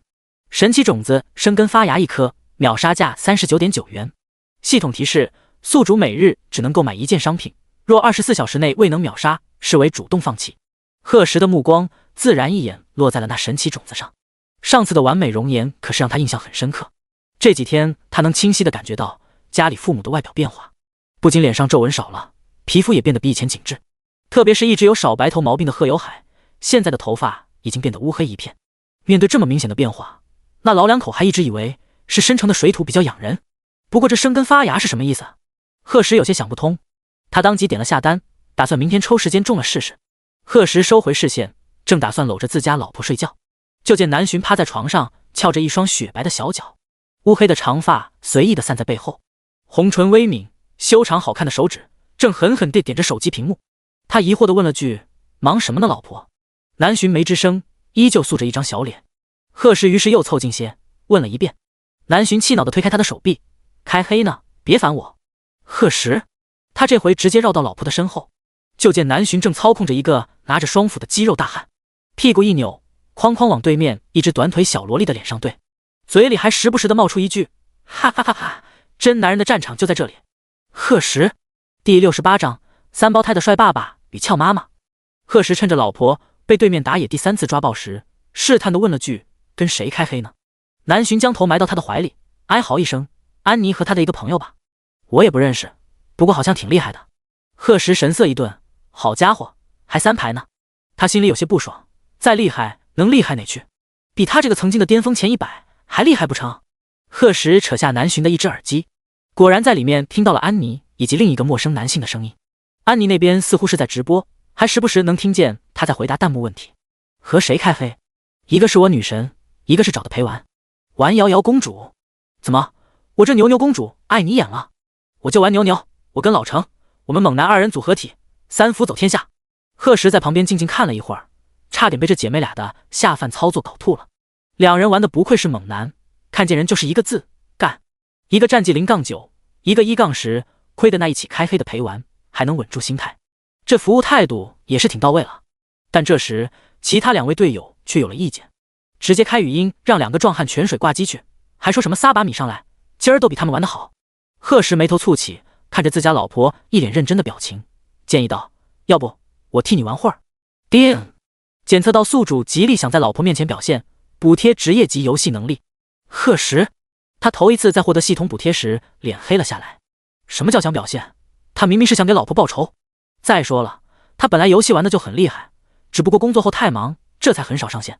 神奇种子生根发芽1颗，秒杀价 39.9 元。系统提示：宿主每日只能购买1件商品，若24小时内未能秒杀，视为主动放弃。贺石的目光自然一眼落在了那神奇种子上，上次的完美容颜可是让他印象很深刻。这几天他能清晰地感觉到家里父母的外表变化，不仅脸上皱纹少了，皮肤也变得比以前紧致。特别是一直有少白头毛病的贺有海，现在的头发已经变得乌黑一片。面对这么明显的变化，那老两口还一直以为是深城的水土比较养人。不过这生根发芽是什么意思？贺石有些想不通，他当即点了下单，打算明天抽时间中了试试。贺石收回视线，正打算搂着自家老婆睡觉，就见南巡趴在床上，翘着一双雪白的小脚，乌黑的长发随意地散在背后，红唇微抿，修长好看的手指正狠狠地点着手机屏幕。他疑惑地问了句：忙什么呢老婆？南巡没吱声，依旧素着一张小脸。贺石于是又凑近些问了一遍。南巡气恼地推开他的手臂：开黑呢，别烦我。贺石，他这回直接绕到老婆的身后，就见南巡正操控着一个拿着双斧的肌肉大汉，屁股一扭，哐哐往对面一只短腿小萝莉的脸上对，嘴里还时不时地冒出一句：哈哈哈哈，真男人的战场就在这里。贺石，第68章3胞胎的帅爸爸比俏妈妈。贺石趁着老婆被对面打野第3次抓爆时，试探地问了句：跟谁开黑呢？南巡将头埋到他的怀里，哀嚎一声：安妮和他的一个朋友吧，我也不认识，不过好像挺厉害的。贺石神色一顿，好家伙，还3排呢。他心里有些不爽，再厉害能厉害哪去？比他这个曾经的巅峰前100还厉害不成？贺石扯下南巡的一只耳机，果然在里面听到了安妮以及另一个陌生男性的声音。安妮那边似乎是在直播，还时不时能听见他在回答弹幕问题。和谁开黑？一个是我女神，一个是找的陪玩。玩瑶瑶公主？怎么，我这牛牛公主碍你眼了？我就玩牛牛，我跟老程，我们猛男2人组合体，3伏走天下。贺时在旁边静静看了一会儿，差点被这姐妹俩的下饭操作搞吐了。两人玩的不愧是猛男，看见人就是一个字干。一个战绩0-9，一个1-10，亏得那一起开黑的陪玩还能稳住心态，这服务态度也是挺到位了。但这时其他2位队友却有了意见，直接开语音让2个壮汉泉水挂机去，还说什么撒把米上来，今儿都比他们玩得好。贺时眉头蹙起，看着自家老婆一脸认真的表情，建议道：要不我替你玩会儿。叮，检测到宿主极力想在老婆面前表现补贴职业级游戏能力。贺时他头一次在获得系统补贴时脸黑了下来。什么叫想表现？他明明是想给老婆报仇。再说了，他本来游戏玩的就很厉害，只不过工作后太忙，这才很少上线。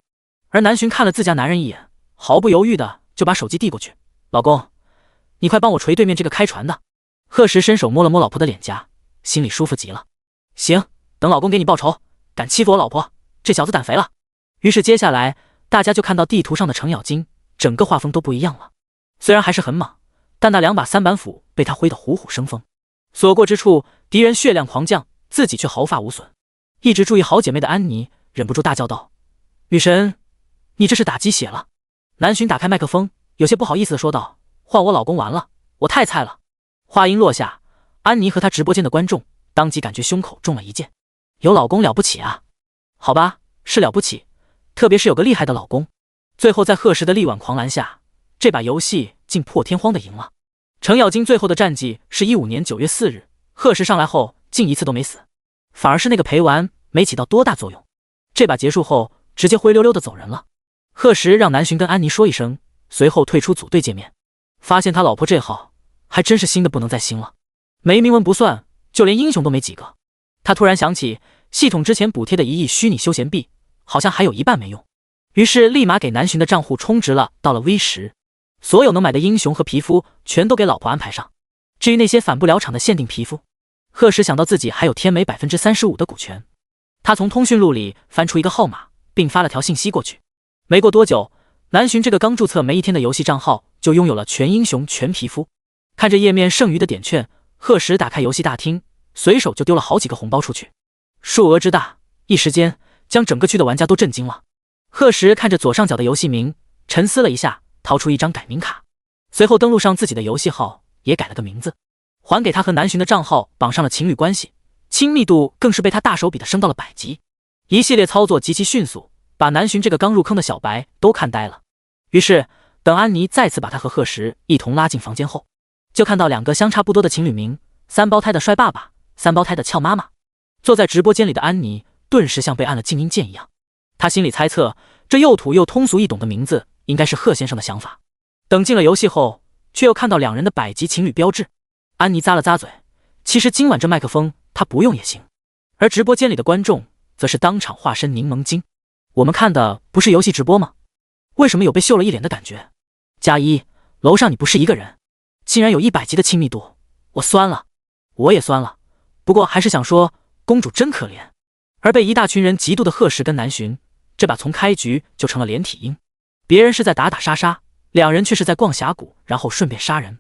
而南浔看了自家男人一眼，毫不犹豫的就把手机递过去：老公，你快帮我锤对面这个开船的。贺时伸手摸了摸老婆的脸颊，心里舒服极了。行，等老公给你报仇，敢欺负我老婆，这小子胆肥了。于是接下来大家就看到地图上的程咬金整个画风都不一样了。虽然还是很莽，但那2把3板斧被他挥得虎虎生风，所过之处敌人血量狂降，自己却毫发无损。一直注意好姐妹的安妮忍不住大叫道：女神，你这是打鸡血了。南浔打开麦克风，有些不好意思的说道：换我老公玩了，我太菜了。话音落下，安妮和她直播间的观众当即感觉胸口中了一箭。有老公了不起啊？好吧，是了不起，特别是有个厉害的老公。最后在贺时的力挽狂澜下，这把游戏竟破天荒的赢了。程咬金最后的战绩是15年9月4日，贺时上来后竟一次都没死，反而是那个陪玩没起到多大作用。这把结束后直接灰溜溜的走人了。贺时让南浔跟安妮说一声，随后退出组队界面，发现他老婆这号还真是新的不能再新了，没铭文不算，就连英雄都没几个。他突然想起系统之前补贴的1亿虚拟休闲币好像还有一半没用，于是立马给南浔的账户充值了到了 V10， 所有能买的英雄和皮肤全都给老婆安排上。至于那些返不了场的限定皮肤，贺时想到自己还有天美 35% 的股权，他从通讯录里翻出一个号码，并发了条信息过去。没过多久，南浔这个刚注册没1天的游戏账号就拥有了全英雄全皮肤。看着页面剩余的点券，贺时打开游戏大厅，随手就丢了好几个红包出去，数额之大，一时间将整个区的玩家都震惊了。贺时看着左上角的游戏名，沉思了一下，掏出一张改名卡，随后登录上自己的游戏号，也改了个名字，还给他和南浔的账号绑上了情侣关系，亲密度更是被他大手笔的升到了100级。一系列操作极其迅速，把南浔这个刚入坑的小白都看呆了。于是等安妮再次把他和贺时一同拉进房间后，就看到2个相差不多的情侣名：3胞胎的帅爸爸，3胞胎的俏妈妈。坐在直播间里的安妮顿时像被按了静音键一样，她心里猜测这又土又通俗易懂的名字应该是贺先生的想法。等进了游戏后，却又看到2人的100级情侣标志。安妮咂了咂嘴，其实今晚这麦克风她不用也行。而直播间里的观众则是当场化身柠檬精。我们看的不是游戏直播吗？为什么有被秀了一脸的感觉？加一，楼上你不是一个人，竟然有100级的亲密度，我酸了。我也酸了，不过还是想说公主真可怜。而被一大群人嫉妒的贺时跟南浔，这把从开局就成了连体婴。别人是在打打杀杀，2人却是在逛峡谷，然后顺便杀人。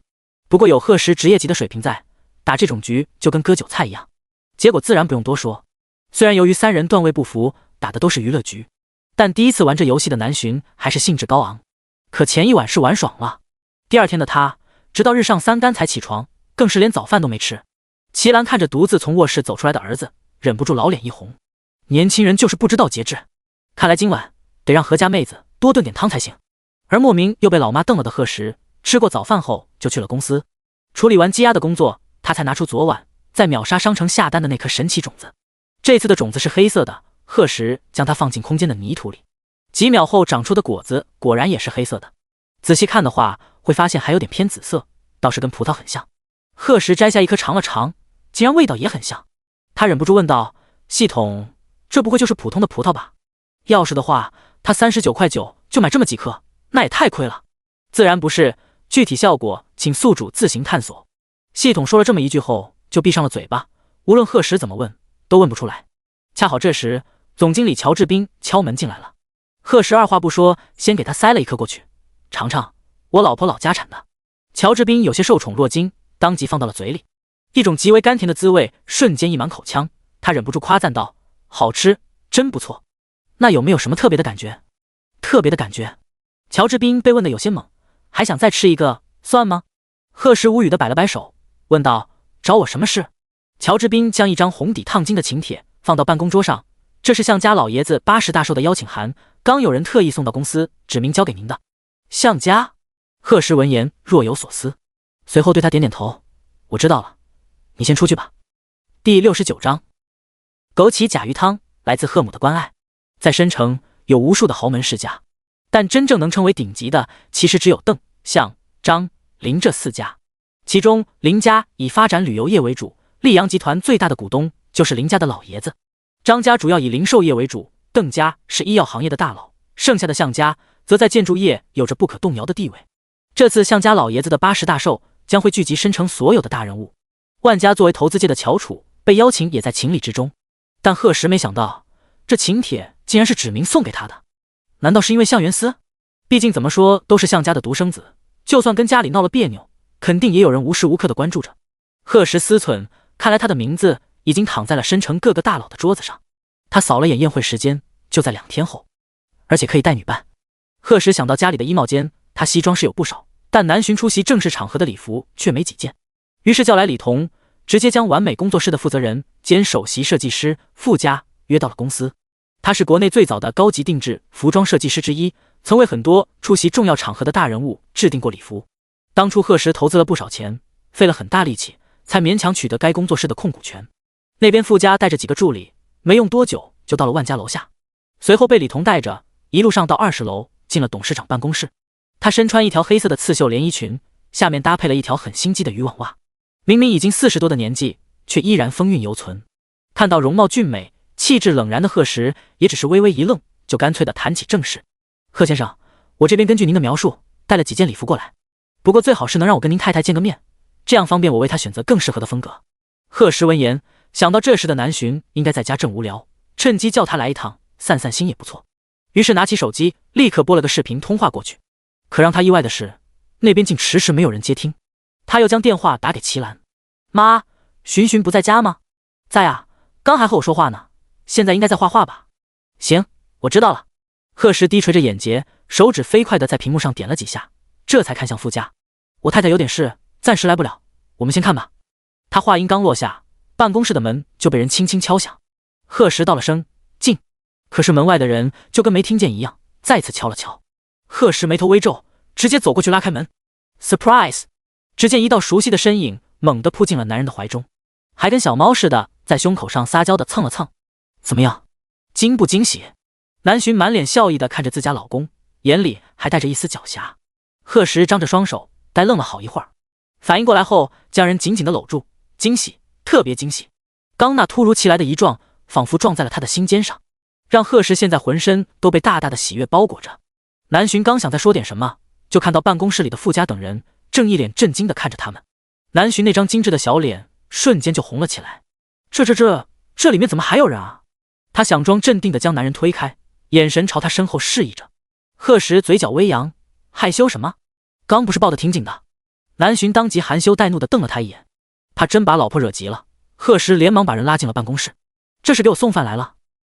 不过有贺时职业级的水平在，打这种局就跟割韭菜一样，结果自然不用多说。虽然由于3人段位不符，打的都是娱乐局，但第一次玩这游戏的南浔还是兴致高昂。可前一晚是玩爽了，第2天的他直到日上3竿才起床，更是连早饭都没吃。齐兰看着独自从卧室走出来的儿子，忍不住老脸一红。年轻人就是不知道节制，看来今晚得让何家妹子多炖点汤才行。而莫名又被老妈瞪了的贺时，吃过早饭后就去了公司，处理完积压的工作，他才拿出昨晚在秒杀商城下单的那颗神奇种子。这次的种子是黑色的，贺时将它放进空间的泥土里，几秒后长出的果子果然也是黑色的。仔细看的话，会发现还有点偏紫色，倒是跟葡萄很像。贺时摘下一颗尝了尝，竟然味道也很像。他忍不住问道：系统，这不会就是普通的葡萄吧？要是的话，他39.9就买这么几颗，那也太亏了。自然不是，具体效果请宿主自行探索。系统说了这么一句后就闭上了嘴巴，无论贺时怎么问都问不出来。恰好这时，总经理乔治斌敲门进来了。贺时二话不说，先给他塞了一颗过去。尝尝，我老婆老家产的。乔治斌有些受宠若惊，当即放到了嘴里，一种极为甘甜的滋味瞬间溢满口腔，他忍不住夸赞道：“好吃，真不错。那有没有什么特别的感觉？”特别的感觉？乔治斌被问得有些懵，还想再吃一个，算吗？贺时无语的摆了摆手，问道：“找我什么事？”乔治斌将一张红底烫金的请帖放到办公桌上，这是向家老爷子80大寿的邀请函，刚有人特意送到公司，指明交给您的。向家？贺时闻言若有所思，随后对他点点头：“我知道了，你先出去吧。”第69章，枸杞甲鱼汤来自贺母的关爱。在申城有无数的豪门世家，但真正能称为顶级的，其实只有邓、向、张、林这4家。其中林家以发展旅游业为主，溧阳集团最大的股东就是林家的老爷子。张家主要以零售业为主，邓家是医药行业的大佬，剩下的向家则在建筑业有着不可动摇的地位。这次向家老爷子的80大寿将会聚集申城所有的大人物，万家作为投资界的翘楚，被邀请也在情理之中。但贺时没想到，这请帖竟然是指明送给他的。难道是因为向元思？毕竟怎么说都是向家的独生子，就算跟家里闹了别扭，肯定也有人无时无刻的关注着。贺时思忖，看来他的名字已经躺在了申城各个大佬的桌子上。他扫了眼宴会时间，就在2天后，而且可以带女伴。贺时想到家里的衣帽间，他西装是有不少，但南巡出席正式场合的礼服却没几件，于是叫来李彤，直接将完美工作室的负责人兼首席设计师傅家约到了公司。他是国内最早的高级定制服装设计师之一，曾为很多出席重要场合的大人物制定过礼服。当初贺时投资了不少钱，费了很大力气，才勉强取得该工作室的控股权。那边傅家带着几个助理，没用多久就到了万家楼下，随后被李彤带着一路上到20楼，进了董事长办公室。他身穿一条黑色的刺绣连衣裙，下面搭配了一条很心机的渔网袜。明明已经40多的年纪，却依然风韵犹存。看到容貌俊美、气质冷然的贺时，也只是微微一愣，就干脆地谈起正事。贺先生，我这边根据您的描述带了几件礼服过来，不过最好是能让我跟您太太见个面，这样方便我为她选择更适合的风格。贺时闻言，想到这时的南巡应该在家正无聊，趁机叫他来一趟散散心也不错，于是拿起手机立刻拨了个视频通话过去。可让他意外的是，那边竟迟迟没有人接听。他又将电话打给齐兰：“妈，巡不在家吗？”“在啊，刚还和我说话呢，现在应该在画画吧？”“行，我知道了。”贺时低垂着眼睫，手指飞快地在屏幕上点了几下，这才看向傅家：“我太太有点事，暂时来不了，我们先看吧。”他话音刚落下，办公室的门就被人轻轻敲响。贺时道了声进，可是门外的人就跟没听见一样，再次敲了敲。贺时眉头微皱，直接走过去拉开门。Surprise！ 只见一道熟悉的身影猛地扑进了男人的怀中，还跟小猫似的在胸口上撒娇的蹭了蹭。怎么样，惊不惊喜？南巡满脸笑意的看着自家老公，眼里还带着一丝狡黠。贺时张着双手，呆愣了好一会儿，反应过来后，将人紧紧的搂住。惊喜，特别惊喜！刚那突如其来的一撞，仿佛撞在了他的心尖上，让贺时现在浑身都被大大的喜悦包裹着。南巡刚想再说点什么，就看到办公室里的傅家等人正一脸震惊地看着他们。南巡那张精致的小脸瞬间就红了起来。这里面怎么还有人啊？他想装镇定地将男人推开，眼神朝他身后示意着。贺时嘴角微扬，害羞什么？刚不是抱得挺紧的？南巡当即含羞带怒地瞪了他一眼，怕真把老婆惹急了。贺时连忙把人拉进了办公室。这是给我送饭来了。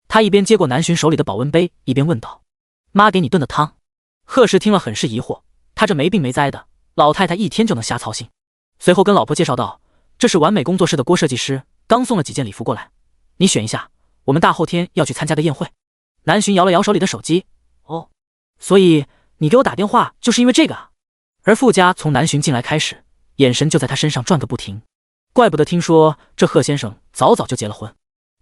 他一边接过南巡手里的保温杯，一边问道：“妈给你炖的汤？”贺时听了很是疑惑，他这没病没灾的，老太太一天就能瞎操心。随后跟老婆介绍道：“这是完美工作室的郭设计师，刚送了几件礼服过来，你选一下，我们大后天要去参加个宴会。”南巡摇了摇手里的手机：“哦，所以你给我打电话就是因为这个啊？”而傅家从南巡进来开始，眼神就在他身上转个不停。怪不得听说这贺先生早早就结了婚，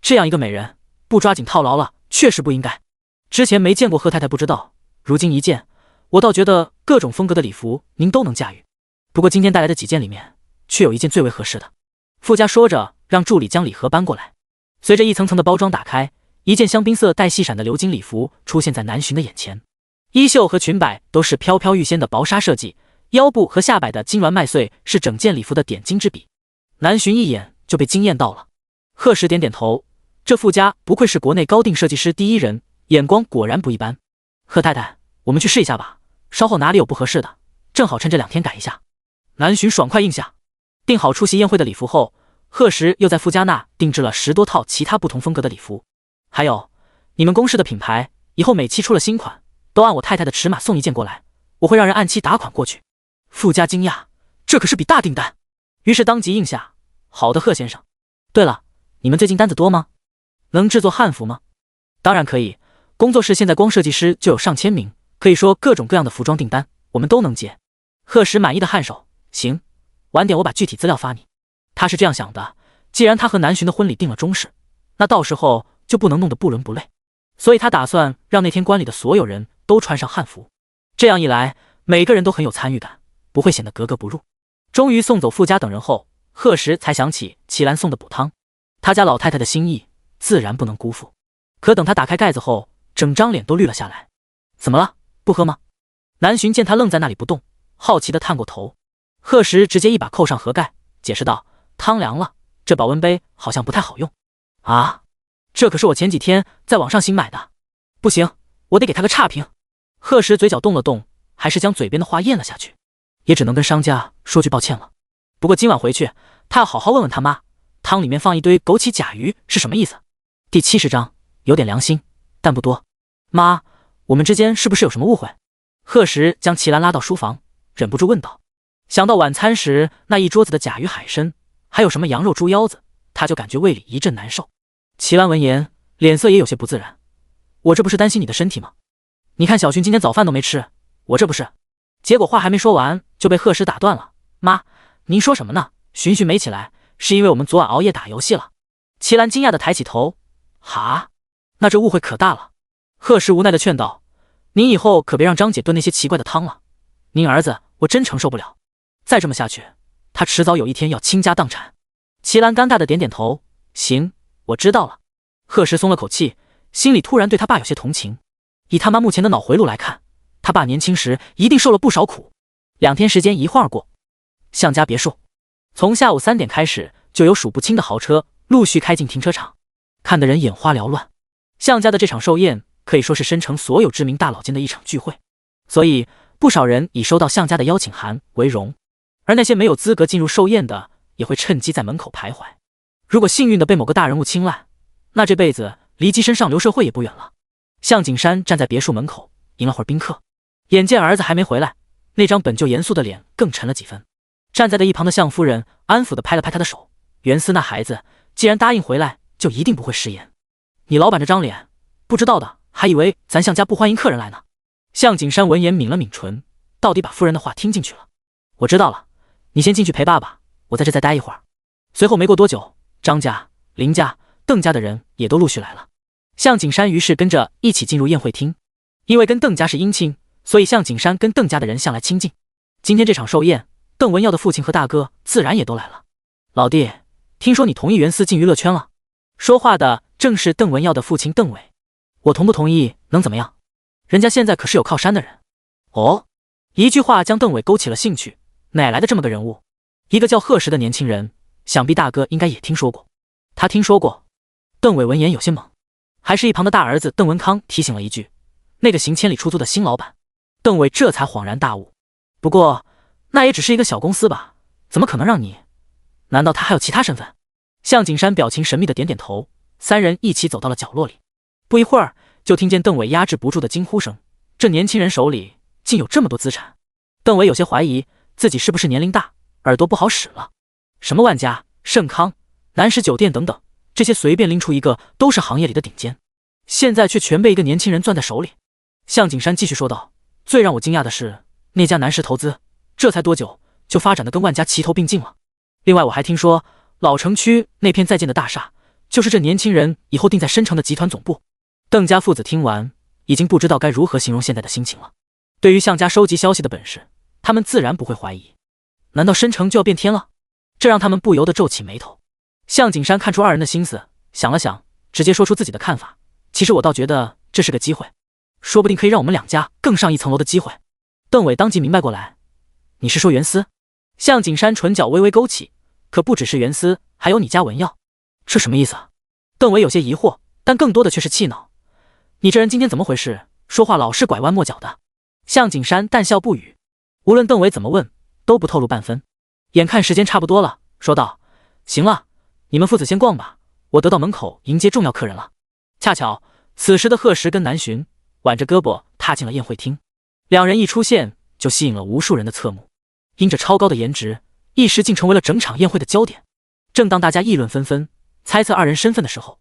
这样一个美人，不抓紧套牢了，确实不应该。之前没见过贺太太不知道，如今一见，我倒觉得各种风格的礼服您都能驾驭。不过今天带来的几件里面，却有一件最为合适的。傅家说着，让助理将礼盒搬过来。随着一层层的包装打开，一件香槟色带细闪的鎏金礼服出现在南巡的眼前。衣袖和裙摆都是飘飘欲仙的薄纱设计，腰部和下摆的金銮麦穗是整件礼服的点睛之笔。南巡一眼就被惊艳到了。贺时点点头，这傅家不愧是国内高定设计师第一人，眼光果然不一般。贺太太，我们去试一下吧，稍后哪里有不合适的，正好趁这2天改一下。南巡爽快应下。订好出席宴会的礼服后，贺时又在傅家那定制了10多套其他不同风格的礼服。还有，你们公司的品牌以后每期出了新款，都按我太太的尺码送一件过来，我会让人按期打款过去。傅家惊讶，这可是笔大订单，于是当即应下。好的，贺先生。对了，你们最近单子多吗？能制作汉服吗？当然可以，工作室现在光设计师就有上千名，可以说各种各样的服装订单我们都能接。贺时满意的颔首，行，晚点我把具体资料发你。他是这样想的，既然他和南巡的婚礼定了中式，那到时候就不能弄得不伦不类，所以他打算让那天观礼的所有人都穿上汉服，这样一来每个人都很有参与感，不会显得格格不入。终于送走傅家等人后，贺时才想起齐兰送的补汤，他家老太太的心意自然不能辜负。可等他打开盖子后，整张脸都绿了下来。怎么了？不喝吗？南巡见他愣在那里不动，好奇地探过头。贺时直接一把扣上盒盖，解释道：汤凉了，这保温杯好像不太好用。啊，这可是我前几天在网上新买的。不行，我得给他个差评。贺时嘴角动了动，还是将嘴边的话咽了下去，也只能跟商家说句抱歉了。不过今晚回去，他要好好问问他妈，汤里面放一堆枸杞甲鱼是什么意思。第70章，有点良心，但不多。妈，我们之间是不是有什么误会？贺时将齐兰拉到书房，忍不住问道。想到晚餐时那一桌子的甲鱼海参，还有什么羊肉猪腰子，他就感觉胃里一阵难受。齐兰闻言，脸色也有些不自然。我这不是担心你的身体吗？你看小勋今天早饭都没吃，我这不是……结果话还没说完，就被贺时打断了。妈，您说什么呢？勋勋没起来，是因为我们昨晚熬夜打游戏了。齐兰惊讶地抬起头。哈，那这误会可大了。贺时无奈地劝道：您以后可别让张姐炖那些奇怪的汤了，您儿子我真承受不了。再这么下去，他迟早有一天要倾家荡产。齐兰尴尬地点点头，行，我知道了。贺时松了口气，心里突然对他爸有些同情。以他妈目前的脑回路来看，他爸年轻时一定受了不少苦。2天时间一晃而过，向家别墅从下午3点开始，就有数不清的豪车陆续开进停车场，看得人眼花缭乱。向家的这场寿宴可以说是申城所有知名大佬间的一场聚会，所以不少人以收到向家的邀请函为荣，而那些没有资格进入寿宴的也会趁机在门口徘徊。如果幸运的被某个大人物青睐，那这辈子离跻身上流社会也不远了。向景山站在别墅门口迎了会儿宾客，眼见儿子还没回来，那张本就严肃的脸更沉了几分。站在一旁的向夫人安抚地拍了拍他的手，袁思那孩子既然答应回来，就一定不会食言。你老板这张脸，不知道的还以为咱向家不欢迎客人来呢。向景山闻言抿了抿唇，到底把夫人的话听进去了。我知道了，你先进去陪爸爸，我在这再待一会儿。随后没过多久，张家、林家、邓家的人也都陆续来了。向景山于是跟着一起进入宴会厅，因为跟邓家是姻亲，所以向景山跟邓家的人向来亲近。今天这场寿宴，邓文耀的父亲和大哥自然也都来了。老弟，听说你同意袁思进娱乐圈了？说话的正是邓文耀的父亲邓伟。我同不同意能怎么样？人家现在可是有靠山的人。哦，一句话将邓伟勾起了兴趣。哪来的这么个人物？一个叫贺时的年轻人，想必大哥应该也听说过。他听说过。邓伟闻言有些懵，还是一旁的大儿子邓文康提醒了一句，那个行千里出租的新老板。邓伟这才恍然大悟，不过那也只是一个小公司吧，怎么可能让你？难道他还有其他身份？向景山表情神秘的点点头，三人一起走到了角落里。不一会儿，就听见邓伟压制不住的惊呼声，这年轻人手里竟有这么多资产。邓伟有些怀疑自己是不是年龄大，耳朵不好使了。什么万家、盛康、南石酒店等等，这些随便拎出一个都是行业里的顶尖，现在却全被一个年轻人攥在手里。向景山继续说道，最让我惊讶的是那家南石投资，这才多久就发展的跟万家齐头并进了。另外我还听说老城区那片在建的大厦，就是这年轻人以后定在申城的集团总部。邓家父子听完，已经不知道该如何形容现在的心情了。对于向家收集消息的本事，他们自然不会怀疑。难道申城就要变天了？这让他们不由得皱起眉头。向景山看出二人的心思，想了想，直接说出自己的看法。其实我倒觉得这是个机会，说不定可以让我们两家更上一层楼的机会。邓伟当即明白过来，你是说袁思？向景山唇角微微勾起，可不只是袁思，还有你家文耀。这什么意思啊？邓伟有些疑惑，但更多的却是气恼。你这人今天怎么回事？说话老是拐弯抹角的。向景山淡笑不语，无论邓伟怎么问，都不透露半分。眼看时间差不多了，说道：行了，你们父子先逛吧，我得到门口迎接重要客人了。恰巧此时的贺石跟南巡挽着胳膊踏进了宴会厅，两人一出现就吸引了无数人的侧目，因着超高的颜值，一时竟成为了整场宴会的焦点。正当大家议论纷纷，猜测二人身份的时候，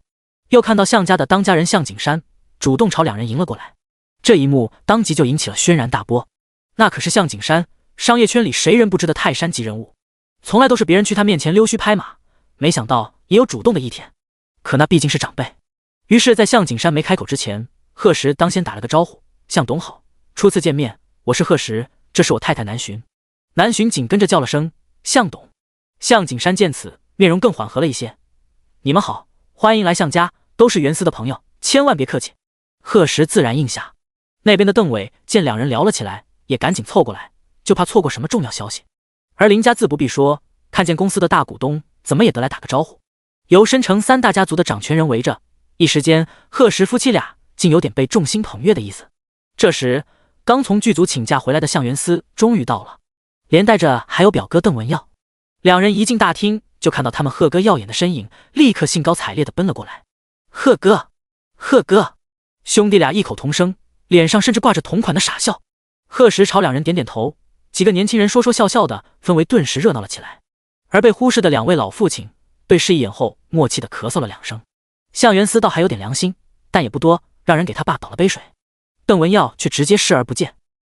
又看到向家的当家人向景山主动朝两人迎了过来。这一幕当即就引起了轩然大波。那可是向景山，商业圈里谁人不知的泰山级人物，从来都是别人去他面前溜须拍马，没想到也有主动的一天。可那毕竟是长辈，于是在向景山没开口之前，贺石当先打了个招呼：向董好，初次见面，我是贺石，这是我太太南巡。南巡紧跟着叫了声向董。向景山见此，面容更缓和了一些：你们好，欢迎来向家，都是袁司的朋友，千万别客气。贺石自然应下。那边的邓伟见两人聊了起来，也赶紧凑过来，就怕错过什么重要消息。而林家自不必说，看见公司的大股东，怎么也得来打个招呼。由申城三大家族的掌权人围着，一时间贺石夫妻俩竟有点被众星捧月的意思。这时刚从剧组请假回来的向元思终于到了，连带着还有表哥邓文耀。两人一进大厅，就看到他们贺哥耀眼的身影，立刻兴高采烈地奔了过来。贺哥，贺哥！兄弟俩异口同声，脸上甚至挂着同款的傻笑。贺石朝两人点点头，几个年轻人说说笑笑的，氛围顿时热闹了起来。而被忽视的两位老父亲对视一眼后，默契地咳嗽了两声。向元思倒还有点良心，但也不多，让人给他爸倒了杯水。邓文耀却直接视而不见，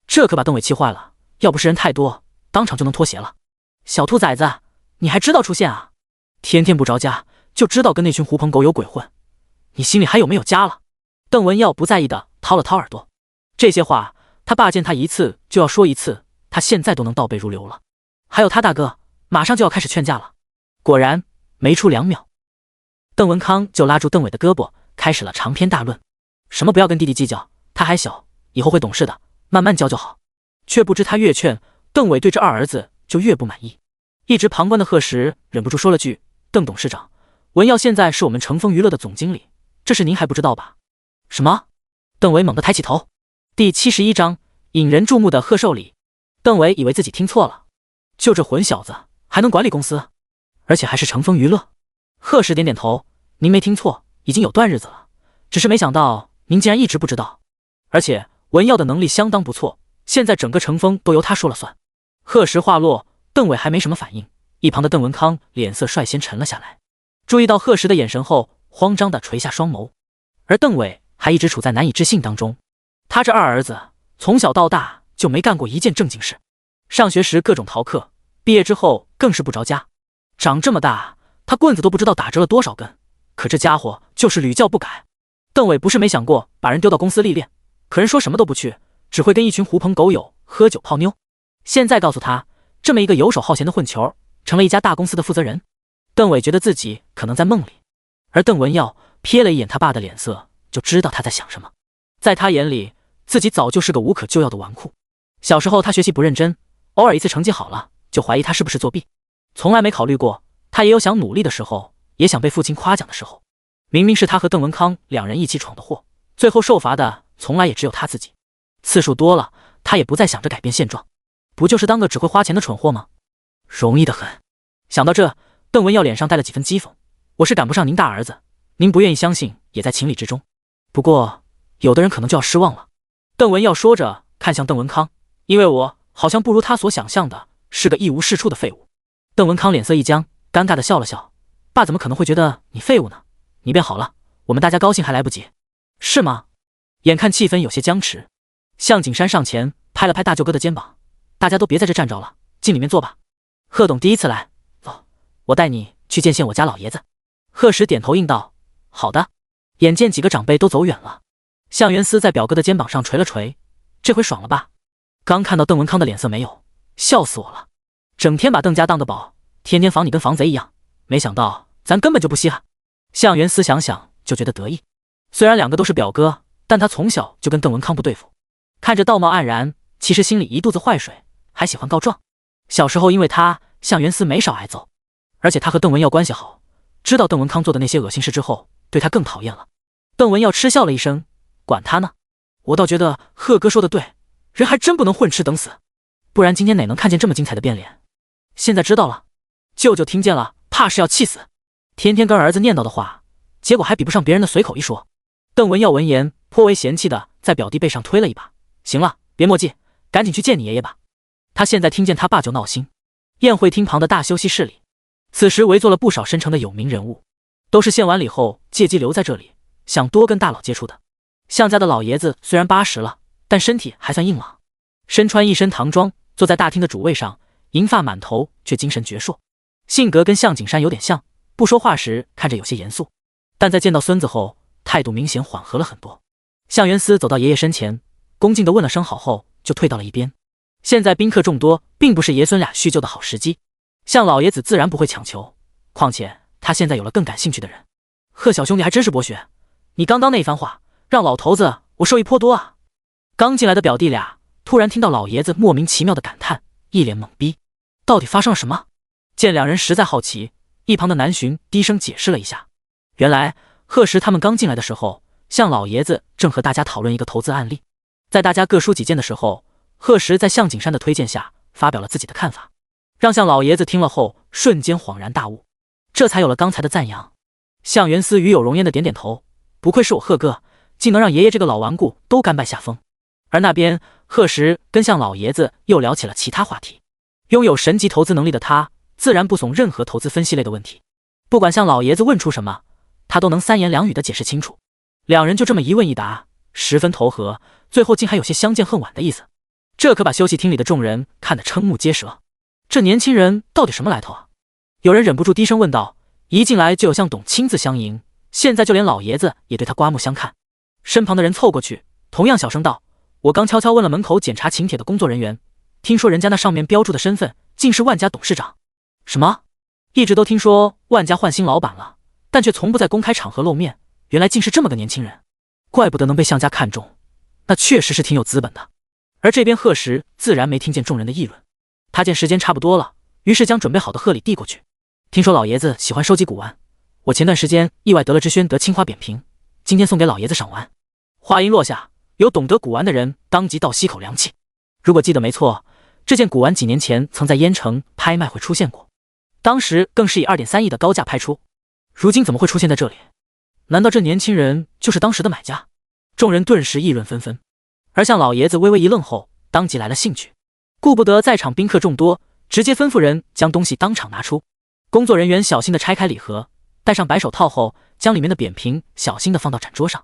这可把邓伟气坏了，要不是人太多，当场就能脱鞋了。小兔崽子，你还知道出现啊？天天不着家，就知道跟那群狐朋狗友鬼混，你心里还有没有家了？邓文耀不在意的掏了掏耳朵，这些话他爸见他一次就要说一次，他现在都能倒背如流了。还有他大哥马上就要开始劝架了。果然没出2秒，邓文康就拉住邓伟的胳膊，开始了长篇大论。什么不要跟弟弟计较，他还小，以后会懂事的，慢慢教就好。却不知他越劝，邓伟对这二儿子就越不满意。一直旁观的贺石忍不住说了句：邓董事长，文耀现在是我们成风娱乐的总经理，这事您还不知道吧？什么？邓伟猛地抬起头。第71章引人注目的贺寿礼。邓伟以为自己听错了，就这混小子还能管理公司，而且还是成风娱乐。贺石点点头，您没听错，已经有段日子了，只是没想到您竟然一直不知道。而且文耀的能力相当不错，现在整个成风都由他说了算。贺石话落，邓伟还没什么反应，一旁的邓文康脸色率先沉了下来，注意到贺石的眼神后，慌张地垂下双眸。而邓伟还一直处在难以置信当中，他这二儿子从小到大就没干过一件正经事，上学时各种逃课，毕业之后更是不着家，长这么大他棍子都不知道打折了多少根，可这家伙就是屡教不改。邓伟不是没想过把人丢到公司历练，可人说什么都不去，只会跟一群狐朋狗友喝酒泡妞。现在告诉他，这么一个游手好闲的混球成了一家大公司的负责人，邓伟觉得自己可能在梦里。而邓文耀瞥了一眼他爸的脸色，就知道他在想什么。在他眼里，自己早就是个无可救药的纨绔。小时候他学习不认真，偶尔一次成绩好了，就怀疑他是不是作弊，从来没考虑过他也有想努力的时候，也想被父亲夸奖的时候。明明是他和邓文康两人一起闯的祸，最后受罚的从来也只有他自己。次数多了，他也不再想着改变现状，不就是当个只会花钱的蠢货吗？容易得很。想到这，邓文耀脸上带了几分讥讽：我是赶不上您大儿子，您不愿意相信也在情理之中，不过有的人可能就要失望了。邓文耀说着看向邓文康，因为我好像不如他所想象的是个一无是处的废物。邓文康脸色一僵，尴尬地笑了笑：爸怎么可能会觉得你废物呢？你变好了，我们大家高兴还来不及，是吗？眼看气氛有些僵持，向景山上前拍了拍大舅哥的肩膀：大家都别在这站着了，进里面坐吧。贺董第一次来，走，我带你去见见我家老爷子。贺石点头应道：好的。眼见几个长辈都走远了，向元思在表哥的肩膀上捶了捶：这回爽了吧？刚看到邓文康的脸色没有，笑死我了，整天把邓家当个宝，天天防你跟防贼一样，没想到咱根本就不稀罕。向元思想想就觉得得意，虽然两个都是表哥，但他从小就跟邓文康不对付，看着道貌岸然，其实心里一肚子坏水，还喜欢告状。小时候因为他，向元思没少挨揍，而且他和邓文耀关系好，知道邓文康做的那些恶心事之后，对他更讨厌了。邓文耀嗤笑了一声，管他呢，我倒觉得贺哥说的对，人还真不能混吃等死，不然今天哪能看见这么精彩的变脸。现在知道了，舅舅听见了怕是要气死，天天跟儿子念叨的话，结果还比不上别人的随口一说。邓文耀闻言颇为嫌弃的在表弟背上推了一把，行了，别墨迹，赶紧去见你爷爷吧。他现在听见他爸就闹心。宴会厅旁的大休息室里，此时围坐了不少申城的有名人物，都是献完礼后借机留在这里，想多跟大佬接触的。向家的老爷子虽然80了，但身体还算硬朗，身穿一身唐装，坐在大厅的主位上，银发满头，却精神矍铄，性格跟向景山有点像，不说话时看着有些严肃，但在见到孙子后，态度明显缓和了很多。向元思走到爷爷身前，恭敬地问了声好后，就退到了一边。现在宾客众多，并不是爷孙俩叙旧的好时机，向老爷子自然不会强求，况且他现在有了更感兴趣的人。贺小兄弟还真是博学，你刚刚那一番话，让老头子我受益颇多啊。刚进来的表弟俩突然听到老爷子莫名其妙的感叹，一脸懵逼，到底发生了什么？见两人实在好奇，一旁的南巡低声解释了一下，原来贺时他们刚进来的时候，向老爷子正和大家讨论一个投资案例，在大家各抒己见的时候，贺时在向景山的推荐下发表了自己的看法，让向老爷子听了后瞬间恍然大悟，这才有了刚才的赞扬。向元思与有容颜的点点头，不愧是我贺哥，竟能让爷爷这个老顽固都甘拜下风。而那边贺时跟向老爷子又聊起了其他话题，拥有神级投资能力的他自然不怂任何投资分析类的问题，不管向老爷子问出什么，他都能三言两语的解释清楚。两人就这么一问一答，十分投合，最后竟还有些相见恨晚的意思，这可把休息厅里的众人看得瞠目结舌。这年轻人到底什么来头啊？有人忍不住低声问道，一进来就有向董亲自相迎，现在就连老爷子也对他刮目相看。身旁的人凑过去同样小声道，我刚悄悄问了门口检查请帖的工作人员，听说人家那上面标注的身份竟是万家董事长。什么？一直都听说万家换新老板了，但却从不在公开场合露面，原来竟是这么个年轻人，怪不得能被向家看中，那确实是挺有资本的。而这边贺时自然没听见众人的议论，他见时间差不多了，于是将准备好的贺礼递过去。听说老爷子喜欢收集古玩，我前段时间意外得了只宣德青花扁平，今天送给老爷子赏玩。话音落下，有懂得古玩的人当即倒吸口凉气。如果记得没错，这件古玩几年前曾在燕城拍卖会出现过，当时更是以2.3亿的高价拍出，如今怎么会出现在这里？难道这年轻人就是当时的买家？众人顿时议论纷纷。而向老爷子微微一愣后，当即来了兴趣，顾不得在场宾客众多，直接吩咐人将东西当场拿出。工作人员小心地拆开礼盒，戴上白手套后，将里面的扁平小心地放到展桌上。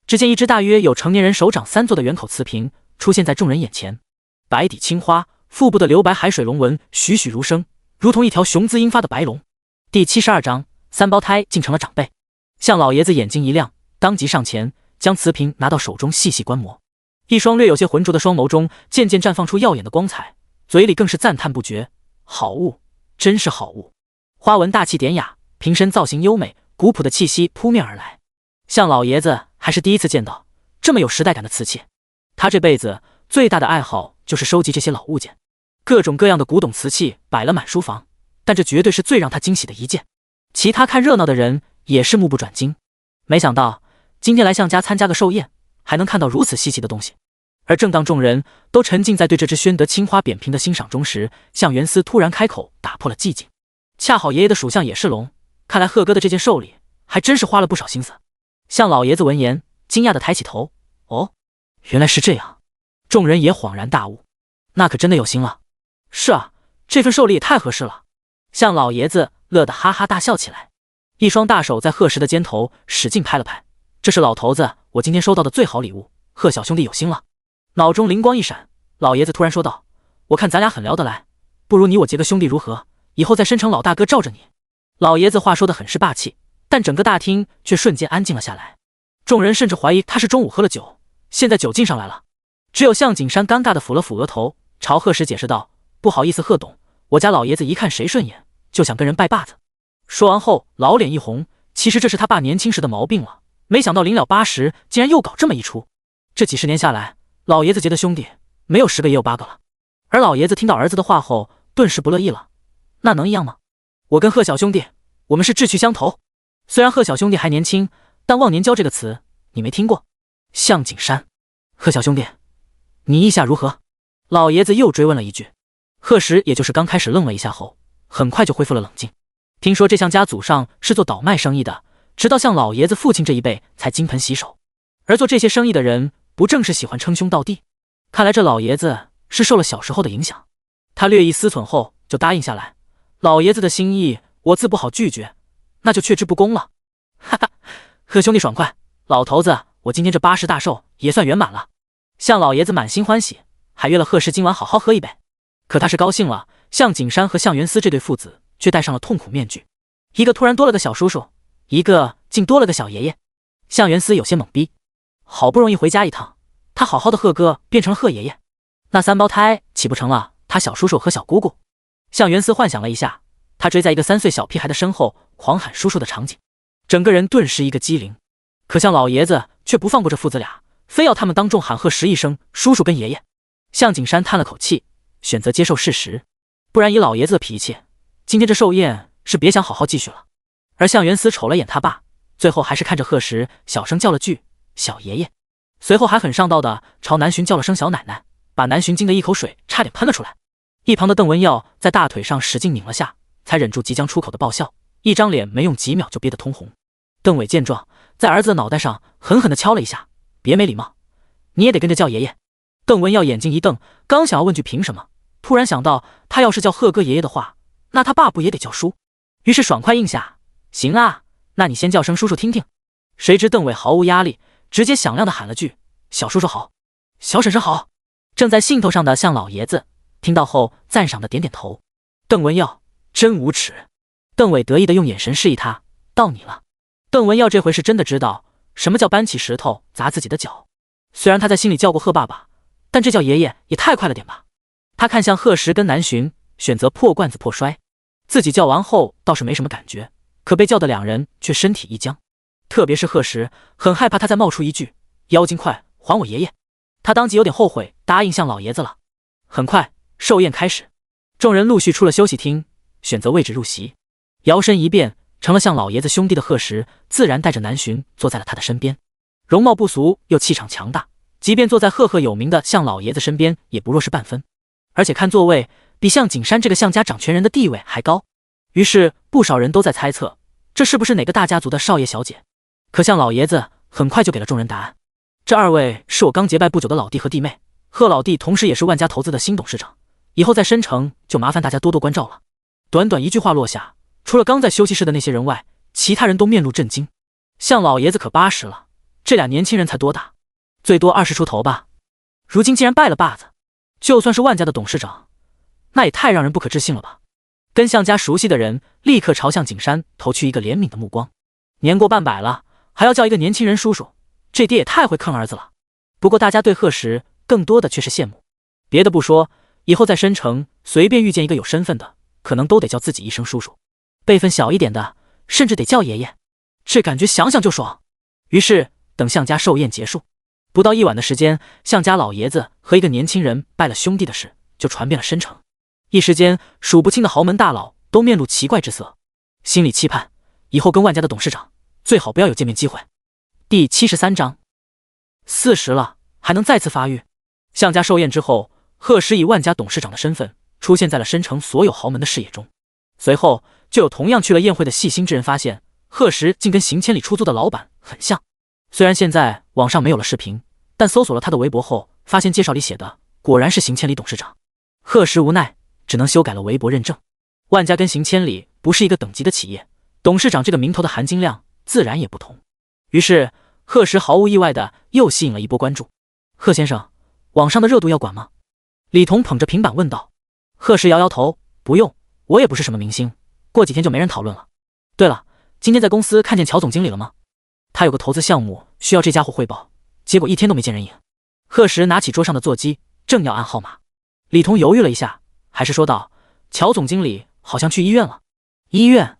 只见一只大约有成年人手掌3座的圆口瓷瓶出现在众人眼前，白底青花，腹部的留白海水龙纹栩栩如生，如同一条雄姿英发的白龙。第72章3胞胎竟成了长辈。向老爷子眼睛一亮，当即上前将瓷瓶拿到手中细细观摩，一双略有些浑浊的双眸中渐渐绽放出耀眼的光彩，嘴里更是赞叹不绝，好物，真是好物。花纹大气典雅，瓶身造型优美，古朴的气息扑面而来。向老爷子还是第一次见到这么有时代感的瓷器，他这辈子最大的爱好就是收集这些老物件，各种各样的古董瓷器摆了满书房，但这绝对是最让他惊喜的一件。其他看热闹的人也是目不转睛，没想到今天来向家参加个寿宴，还能看到如此稀奇的东西。而正当众人都沉浸在对这只宣德青花扁平的欣赏中时，向元思突然开口打破了寂静。恰好爷爷的属相也是龙，看来贺哥的这件寿礼还真是花了不少心思。向老爷子闻言惊讶地抬起头，哦，原来是这样。众人也恍然大悟，那可真的有心了。是啊，这份寿礼也太合适了。向老爷子乐得哈哈大笑起来，一双大手在贺时的肩头使劲拍了拍，这是老头子我今天收到的最好礼物，贺小兄弟有心了。脑中灵光一闪，老爷子突然说道，我看咱俩很聊得来，不如你我结个兄弟如何？以后在申城老大哥罩着你。老爷子话说得很是霸气，但整个大厅却瞬间安静了下来，众人甚至怀疑他是中午喝了酒，现在酒劲上来了。只有向景山尴尬地抚了抚额头，朝贺时解释道，不好意思贺董，我家老爷子一看谁顺眼，就想跟人拜把子。说完后老脸一红，其实这是他爸年轻时的毛病了，没想到临了80竟然又搞这么一出。这几十年下来，老爷子结的兄弟没有10个也有8个了。而老爷子听到儿子的话后顿时不乐意了，那能一样吗？我跟贺小兄弟，我们是志趣相投，虽然贺小兄弟还年轻，但忘年交这个词你没听过？向景山，贺小兄弟，你意下如何？老爷子又追问了一句。贺石也就是刚开始愣了一下后，很快就恢复了冷静。听说这项家祖上是做倒卖生意的，直到像老爷子父亲这一辈才金盆洗手，而做这些生意的人不正是喜欢称兄道弟？看来这老爷子是受了小时候的影响。他略一思忖后就答应下来，老爷子的心意我自不好拒绝，那就却之不恭了。哈哈，贺兄弟爽快，老头子我今天这80大寿也算圆满了。向老爷子满心欢喜，还约了贺氏今晚好好喝一杯。可他是高兴了，向景山和向元思这对父子却戴上了痛苦面具，一个突然多了个小叔叔，一个竟多了个小爷爷。向元思有些懵逼，好不容易回家一趟，他好好的贺哥变成了贺爷爷，那3胞胎岂不成了他小叔叔和小姑姑？向元思幻想了一下，他追在一个3岁小屁孩的身后狂喊叔叔的场景，整个人顿时一个机灵。可向老爷子却不放过这父子俩，非要他们当众喊贺11声叔叔跟爷爷。向景山叹了口气，选择接受事实，不然以老爷子的脾气，今天这寿宴是别想好好继续了。而向元思瞅了眼他爸，最后还是看着贺石小声叫了句小爷爷，随后还很上道的朝南浔叫了声小奶奶，把南浔惊得一口水差点喷了出来。一旁的邓文耀在大腿上使劲拧了下，才忍住即将出口的爆笑，一张脸没用几秒就憋得通红。邓伟见状，在儿子的脑袋上狠狠地敲了一下，别没礼貌，你也得跟着叫爷爷。邓文耀眼睛一瞪，刚想要问句凭什么，突然想到他要是叫贺哥爷爷的话，那他爸不也得叫叔？于是爽快应下，行啊，那你先叫声叔叔听听。谁知邓伟毫无压力，直接响亮地喊了句小叔叔好，小婶婶好。正在兴头上的向老爷子听到后赞赏的点点头。邓文耀真无耻。邓伟得意的用眼神示意他，到你了。邓文耀这回是真的知道什么叫搬起石头砸自己的脚，虽然他在心里叫过贺爸爸，但这叫爷爷也太快了点吧。他看向贺石跟南浔，选择破罐子破摔。自己叫完后倒是没什么感觉，可被叫的两人却身体一僵，特别是贺石很害怕他再冒出一句妖精快还我爷爷，他当即有点后悔答应向老爷子了。很快寿宴开始，众人陆续出了休息厅，选择位置入席。摇身一变成了向老爷子兄弟的贺石自然带着南浔坐在了他的身边，容貌不俗又气场强大，即便坐在赫赫有名的向老爷子身边也不弱势半分，而且看座位比向景山这个向家掌权人的地位还高。于是不少人都在猜测这是不是哪个大家族的少爷小姐。可向老爷子很快就给了众人答案，这2位是我刚结拜不久的老弟和弟妹，贺老弟同时也是万家投资的新董事长，以后在申城就麻烦大家多多关照了。短短一句话落下，除了刚在休息室的那些人外，其他人都面露震惊。向老爷子可80了，这俩年轻人才多大？最多20出头吧，如今竟然拜了把子，就算是万家的董事长，那也太让人不可置信了吧。跟向家熟悉的人立刻朝向景山投去一个怜悯的目光，年过半百了，还要叫一个年轻人叔叔，这爹也太会坑儿子了。不过大家对贺石更多的却是羡慕，别的不说，以后在申城随便遇见一个有身份的，可能都得叫自己一声叔叔，辈分小一点的甚至得叫爷爷，这感觉想想就爽。于是等向家寿宴结束，不到1晚的时间，向家老爷子和一个年轻人拜了兄弟的事就传遍了申城，一时间数不清的豪门大佬都面露奇怪之色，心里期盼以后跟万家的董事长最好不要有见面机会。第73章40了还能再次发育。向家寿宴之后，贺石以万家董事长的身份出现在了申城所有豪门的视野中，随后就有同样去了宴会的细心之人发现贺石竟跟行千里出租的老板很像。虽然现在网上没有了视频，但搜索了他的微博后，发现介绍里写的果然是行千里董事长。贺石无奈只能修改了微博认证。万家跟行千里不是一个等级的企业，董事长这个名头的含金量自然也不同。于是贺石毫无意外的又吸引了一波关注。贺先生，网上的热度要管吗？李彤捧着平板问道。贺石摇摇头，不用，我也不是什么明星，过几天就没人讨论了。对了，今天在公司看见乔总经理了吗？他有个投资项目需要这家伙汇报，结果1天都没见人影。贺石拿起桌上的座机，正要按号码，李彤犹豫了一下，还是说道，乔总经理好像去医院了。医院？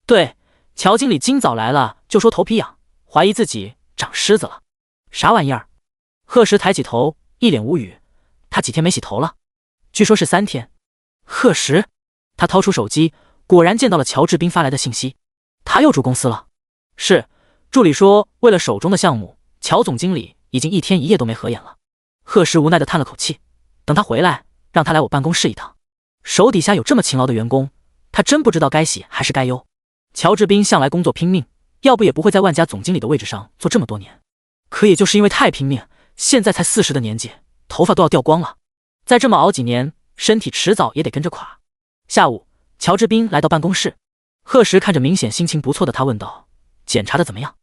对，乔经理今早来了，就说头皮痒，怀疑自己长虱子了。啥玩意儿？贺石抬起头，一脸无语，他几天没洗头了？据说是3天。贺石，他掏出手机，果然见到了乔志斌发来的信息，他又住公司了。是，助理说，为了手中的项目，乔总经理已经一天一夜都没合眼了。贺时无奈地叹了口气，等他回来，让他来我办公室一趟。手底下有这么勤劳的员工，他真不知道该喜还是该忧。乔治斌向来工作拼命，要不也不会在万家总经理的位置上做这么多年。可也就是因为太拼命，现在才40的年纪，头发都要掉光了。再这么熬几年，身体迟早也得跟着垮。下午，乔治斌来到办公室，贺时看着明显心情不错的他问道：“检查的怎么样？”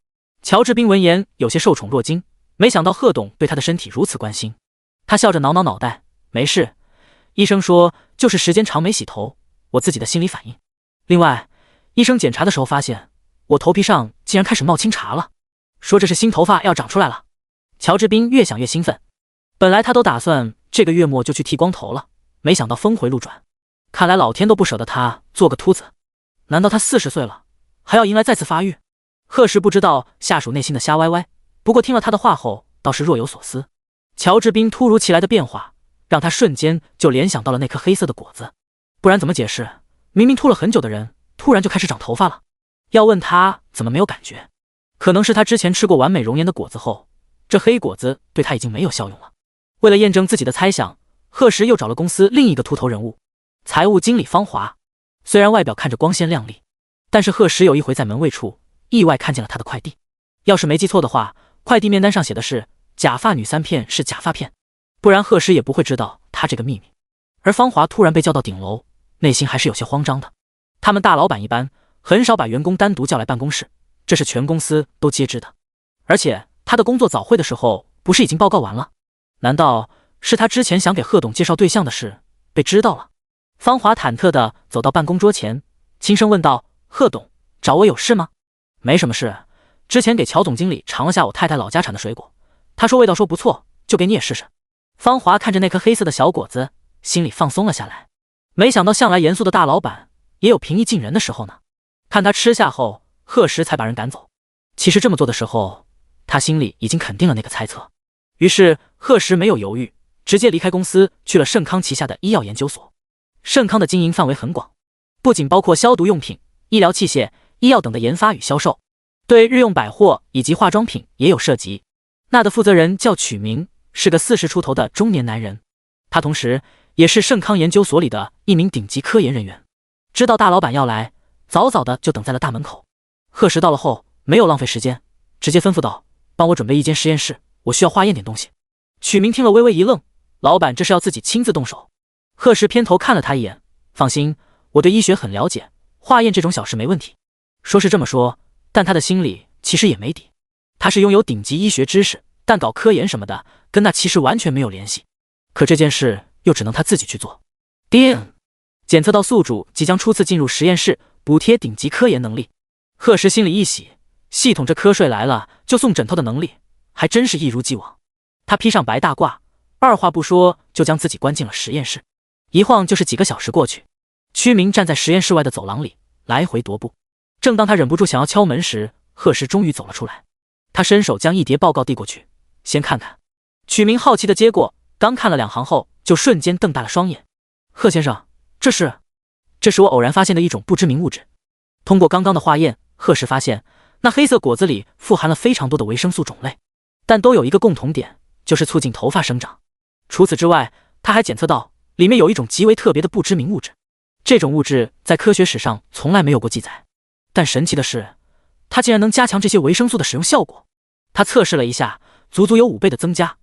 乔治斌闻言有些受宠若惊，没想到贺董对他的身体如此关心。他笑着挠挠脑袋：“没事，医生说就是时间长没洗头，我自己的心理反应。另外，医生检查的时候发现我头皮上竟然开始冒青茬了，说这是新头发要长出来了。”乔治斌越想越兴奋，本来他都打算这个月末就去剃光头了，没想到峰回路转，看来老天都不舍得他做个秃子。难道他40岁了还要迎来再次发育？贺时不知道下属内心的瞎歪歪，不过听了他的话后倒是若有所思。乔治斌突如其来的变化让他瞬间就联想到了那颗黑色的果子，不然怎么解释明明秃了很久的人突然就开始长头发了？要问他怎么没有感觉，可能是他之前吃过完美容颜的果子后，这黑果子对他已经没有效用了。为了验证自己的猜想，贺时又找了公司另一个秃头人物，财务经理方华。虽然外表看着光鲜亮丽，但是贺时有一回在门卫处意外看见了他的快递。要是没记错的话，快递面单上写的是假发女3片是假发片，不然贺时也不会知道他这个秘密。而方华突然被叫到顶楼，内心还是有些慌张的。他们大老板一般很少把员工单独叫来办公室，这是全公司都皆知的。而且他的工作早会的时候不是已经报告完了？难道是他之前想给贺董介绍对象的事被知道了？方华忐忑地走到办公桌前，轻声问道：“贺董，找我有事吗？”“没什么事，之前给乔总经理尝了下我太太老家产的水果，他说味道不错，就给你也试试。”方华看着那颗黑色的小果子，心里放松了下来。没想到向来严肃的大老板也有平易近人的时候呢。看他吃下后，贺时才把人赶走。其实这么做的时候，他心里已经肯定了那个猜测。于是贺时没有犹豫，直接离开公司去了盛康旗下的医药研究所。盛康的经营范围很广，不仅包括消毒用品、医疗器械、医药等的研发与销售，对日用百货以及化妆品也有涉及。那的负责人叫曲明，是个40出头的中年男人，他同时也是盛康研究所里的一名顶级科研人员。知道大老板要来，早早的就等在了大门口。贺时到了后没有浪费时间，直接吩咐道：“帮我准备一间实验室，我需要化验点东西。”曲明听了微微一愣，老板这是要自己亲自动手？贺时偏头看了他一眼：“放心，我对医学很了解，化验这种小事没问题。”说是这么说，但他的心里其实也没底。他是拥有顶级医学知识，但搞科研什么的跟那其实完全没有联系。可这件事又只能他自己去做。叮，检测到宿主即将初次进入实验室，补贴顶级科研能力。贺时心里一喜，系统这瞌睡来了就送枕头的能力还真是一如既往。他披上白大褂，二话不说就将自己关进了实验室。一晃就是几个小时过去，屈明站在实验室外的走廊里来回踱步。正当他忍不住想要敲门时，贺时终于走了出来。他伸手将一叠报告递过去：“先看看。”曲明好奇的接过，刚看了2行后就瞬间瞪大了双眼：“贺先生，这是我偶然发现的一种不知名物质。”通过刚刚的化验，贺时发现那黑色果子里富含了非常多的维生素种类，但都有一个共同点，就是促进头发生长。除此之外，他还检测到里面有一种极为特别的不知名物质，这种物质在科学史上从来没有过记载。但神奇的是，它竟然能加强这些维生素的使用效果。他测试了一下，足足有5倍的增加，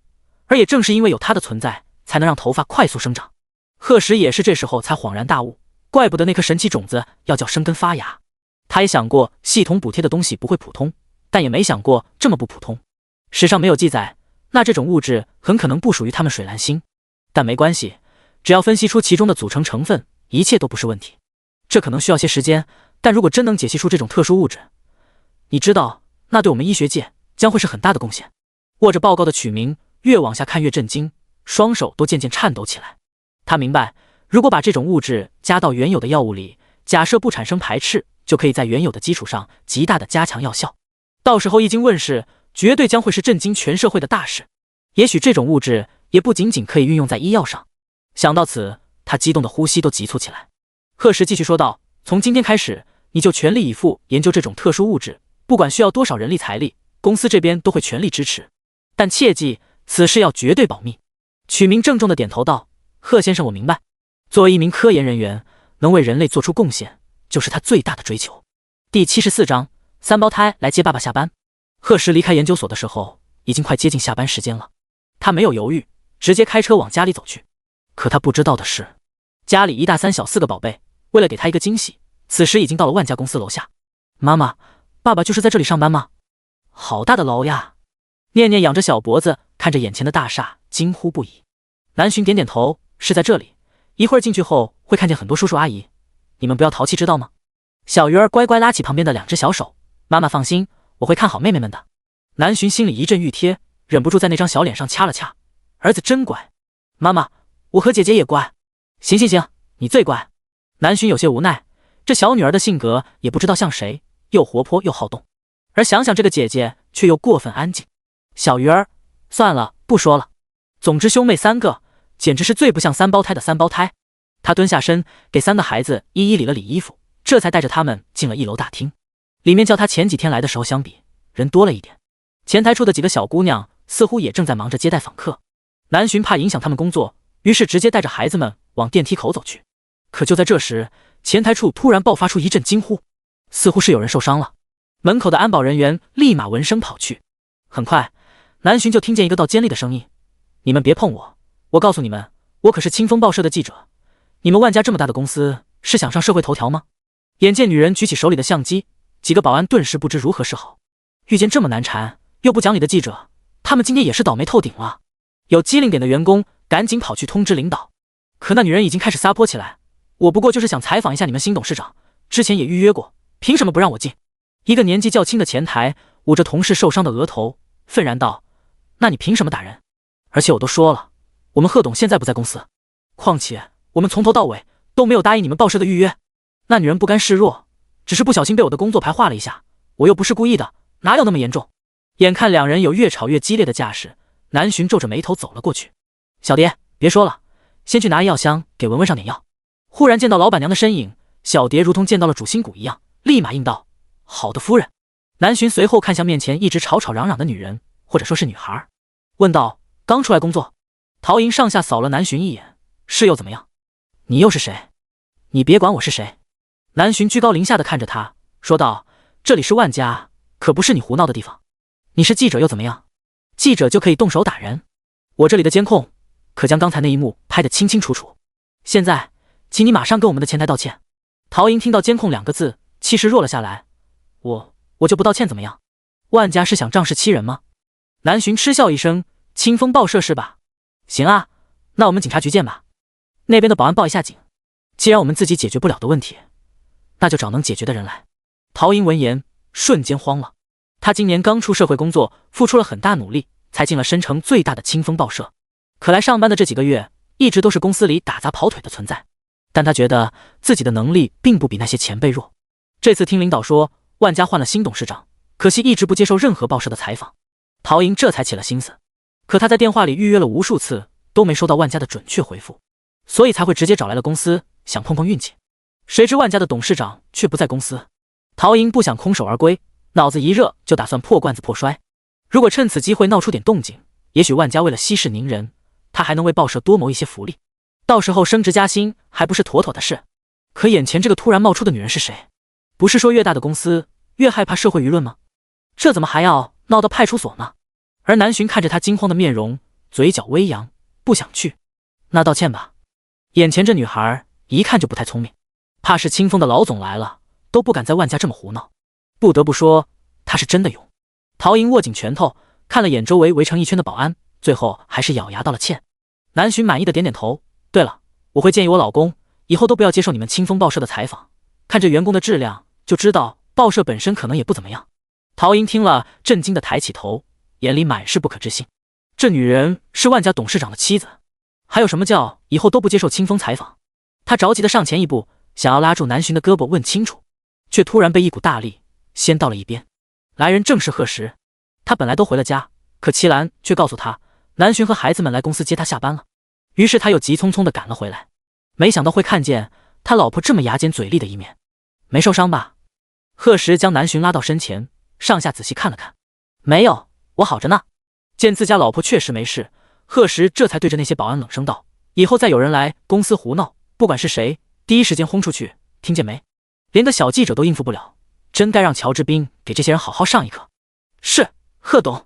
而也正是因为有它的存在，才能让头发快速生长。贺时也是这时候才恍然大悟，怪不得那颗神奇种子要叫生根发芽。他也想过系统补贴的东西不会普通，但也没想过这么不普通。史上没有记载，那这种物质很可能不属于他们水蓝星。但没关系，只要分析出其中的组成成分，一切都不是问题。这可能需要些时间，但如果真能解析出这种特殊物质，你知道，那对我们医学界将会是很大的贡献。握着报告的曲明越往下看越震惊，双手都渐渐颤抖起来。他明白，如果把这种物质加到原有的药物里，假设不产生排斥，就可以在原有的基础上极大的加强药效。到时候一经问世，绝对将会是震惊全社会的大事。也许这种物质也不仅仅可以运用在医药上。想到此，他激动的呼吸都急促起来。贺时继续说道：“从今天开始，你就全力以赴研究这种特殊物质，不管需要多少人力财力，公司这边都会全力支持。但切记，此事要绝对保密。曲明郑重地点头道：“贺先生，我明白。作为一名科研人员，能为人类做出贡献，就是他最大的追求。”第74章，三胞胎来接爸爸下班。贺时离开研究所的时候，已经快接近下班时间了。他没有犹豫，直接开车往家里走去。可他不知道的是，家里一大三小4个宝贝，为了给他一个惊喜，此时已经到了万家公司楼下。妈妈，爸爸就是在这里上班吗？好大的楼呀！念念仰着小脖子，看着眼前的大厦，惊呼不已。南洵点点头，是在这里。一会儿进去后会看见很多叔叔阿姨，你们不要淘气，知道吗？小鱼儿乖乖拉起旁边的2只小手，妈妈放心，我会看好妹妹们的。南洵心里一阵熨贴，忍不住在那张小脸上掐了掐。儿子真乖。妈妈，我和姐姐也乖。行行行，你最乖。南洵有些无奈，这小女儿的性格也不知道像谁，又活泼又好动，而想想这个姐姐却又过分安静。小鱼儿，算了，不说了。总之兄妹3个，简直是最不像三胞胎的三胞胎。他蹲下身，给3个孩子一一理了理衣服，这才带着他们进了1楼大厅。里面较他前几天来的时候相比，人多了一点。前台处的几个小姑娘似乎也正在忙着接待访客。南洵怕影响他们工作，于是直接带着孩子们往电梯口走去。可就在这时，前台处突然爆发出一阵惊呼，似乎是有人受伤了。门口的安保人员立马闻声跑去。很快，南洵就听见一个道尖利的声音：“你们别碰我！我告诉你们，我可是清风报社的记者。你们万家这么大的公司，是想上社会头条吗？”眼见女人举起手里的相机，几个保安顿时不知如何是好。遇见这么难缠又不讲理的记者，他们今天也是倒霉透顶了。有机灵点的员工赶紧跑去通知领导，可那女人已经开始撒泼起来：“我不过就是想采访一下你们新董事长，之前也预约过，凭什么不让我进？”一个年纪较轻的前台捂着同事受伤的额头，愤然道：“那你凭什么打人？而且我都说了，我们贺董现在不在公司，况且我们从头到尾都没有答应你们报社的预约。”那女人不甘示弱，只是不小心被我的工作牌划了一下，我又不是故意的，哪有那么严重？眼看两人有越吵越激烈的架势，南洵皱着眉头走了过去：“小蝶，别说了，先去拿医药箱给文文上点药。”忽然见到老板娘的身影，小蝶如同见到了主心骨一样，立马应道：“好的，夫人。”南洵随后看向面前一直吵吵嚷嚷的女人，或者说是女孩，问道：“刚出来工作？”陶莹上下扫了南洵一眼：“是又怎么样？你又是谁？你别管我是谁。”南洵居高临下的看着他，说道：“这里是万家，可不是你胡闹的地方。你是记者又怎么样？记者就可以动手打人？我这里的监控可将刚才那一幕拍得清清楚楚。现在，请你马上跟我们的前台道歉。”陶莹听到监控2个字，气势弱了下来：“我就不道歉怎么样？万家是想仗势欺人吗？”南洵嗤笑一声：“清风报社是吧？行啊，那我们警察局见吧。那边的保安报一下警。既然我们自己解决不了的问题，那就找能解决的人来。”陶莹闻言瞬间慌了。她今年刚出社会工作，付出了很大努力，才进了申城最大的清风报社。可来上班的这几个月，一直都是公司里打杂跑腿的存在。但她觉得自己的能力并不比那些前辈弱。这次听领导说万家换了新董事长，可惜一直不接受任何报社的采访。陶莹这才起了心思，可她在电话里预约了无数次，都没收到万家的准确回复，所以才会直接找来了公司，想碰碰运气。谁知万家的董事长却不在公司。陶莹不想空手而归，脑子一热就打算破罐子破摔。如果趁此机会闹出点动静，也许万家为了息事宁人，他还能为报社多谋一些福利，到时候升职加薪还不是妥妥的事。可眼前这个突然冒出的女人是谁？不是说越大的公司越害怕社会舆论吗？这怎么还要闹到派出所呢？而南洵看着他惊慌的面容，嘴角微扬，不想去。那道歉吧。眼前这女孩一看就不太聪明，怕是清风的老总来了都不敢在万家这么胡闹。不得不说，他是真的勇。陶莹握紧拳头，看了眼周围围成一圈的保安，最后还是咬牙道了歉。南洵满意的点点头：“对了，我会建议我老公以后都不要接受你们清风报社的采访，看这员工的质量就知道报社本身可能也不怎么样。”陶莹听了震惊的抬起头，眼里满是不可置信。这女人是万家董事长的妻子，还有什么叫以后都不接受清风采访？她着急的上前一步，想要拉住南洵的胳膊问清楚，却突然被一股大力掀到了一边。来人正是贺时。他本来都回了家，可齐兰却告诉他南洵和孩子们来公司接他下班了。于是他又急匆匆地赶了回来，没想到会看见他老婆这么牙尖嘴利的一面。没受伤吧？贺时将南洵拉到身前，上下仔细看了看，没有，我好着呢。见自家老婆确实没事，贺时这才对着那些保安冷声道：“以后再有人来公司胡闹，不管是谁，第一时间轰出去，听见没？连个小记者都应付不了，真该让乔治斌给这些人好好上一课。”是，贺董。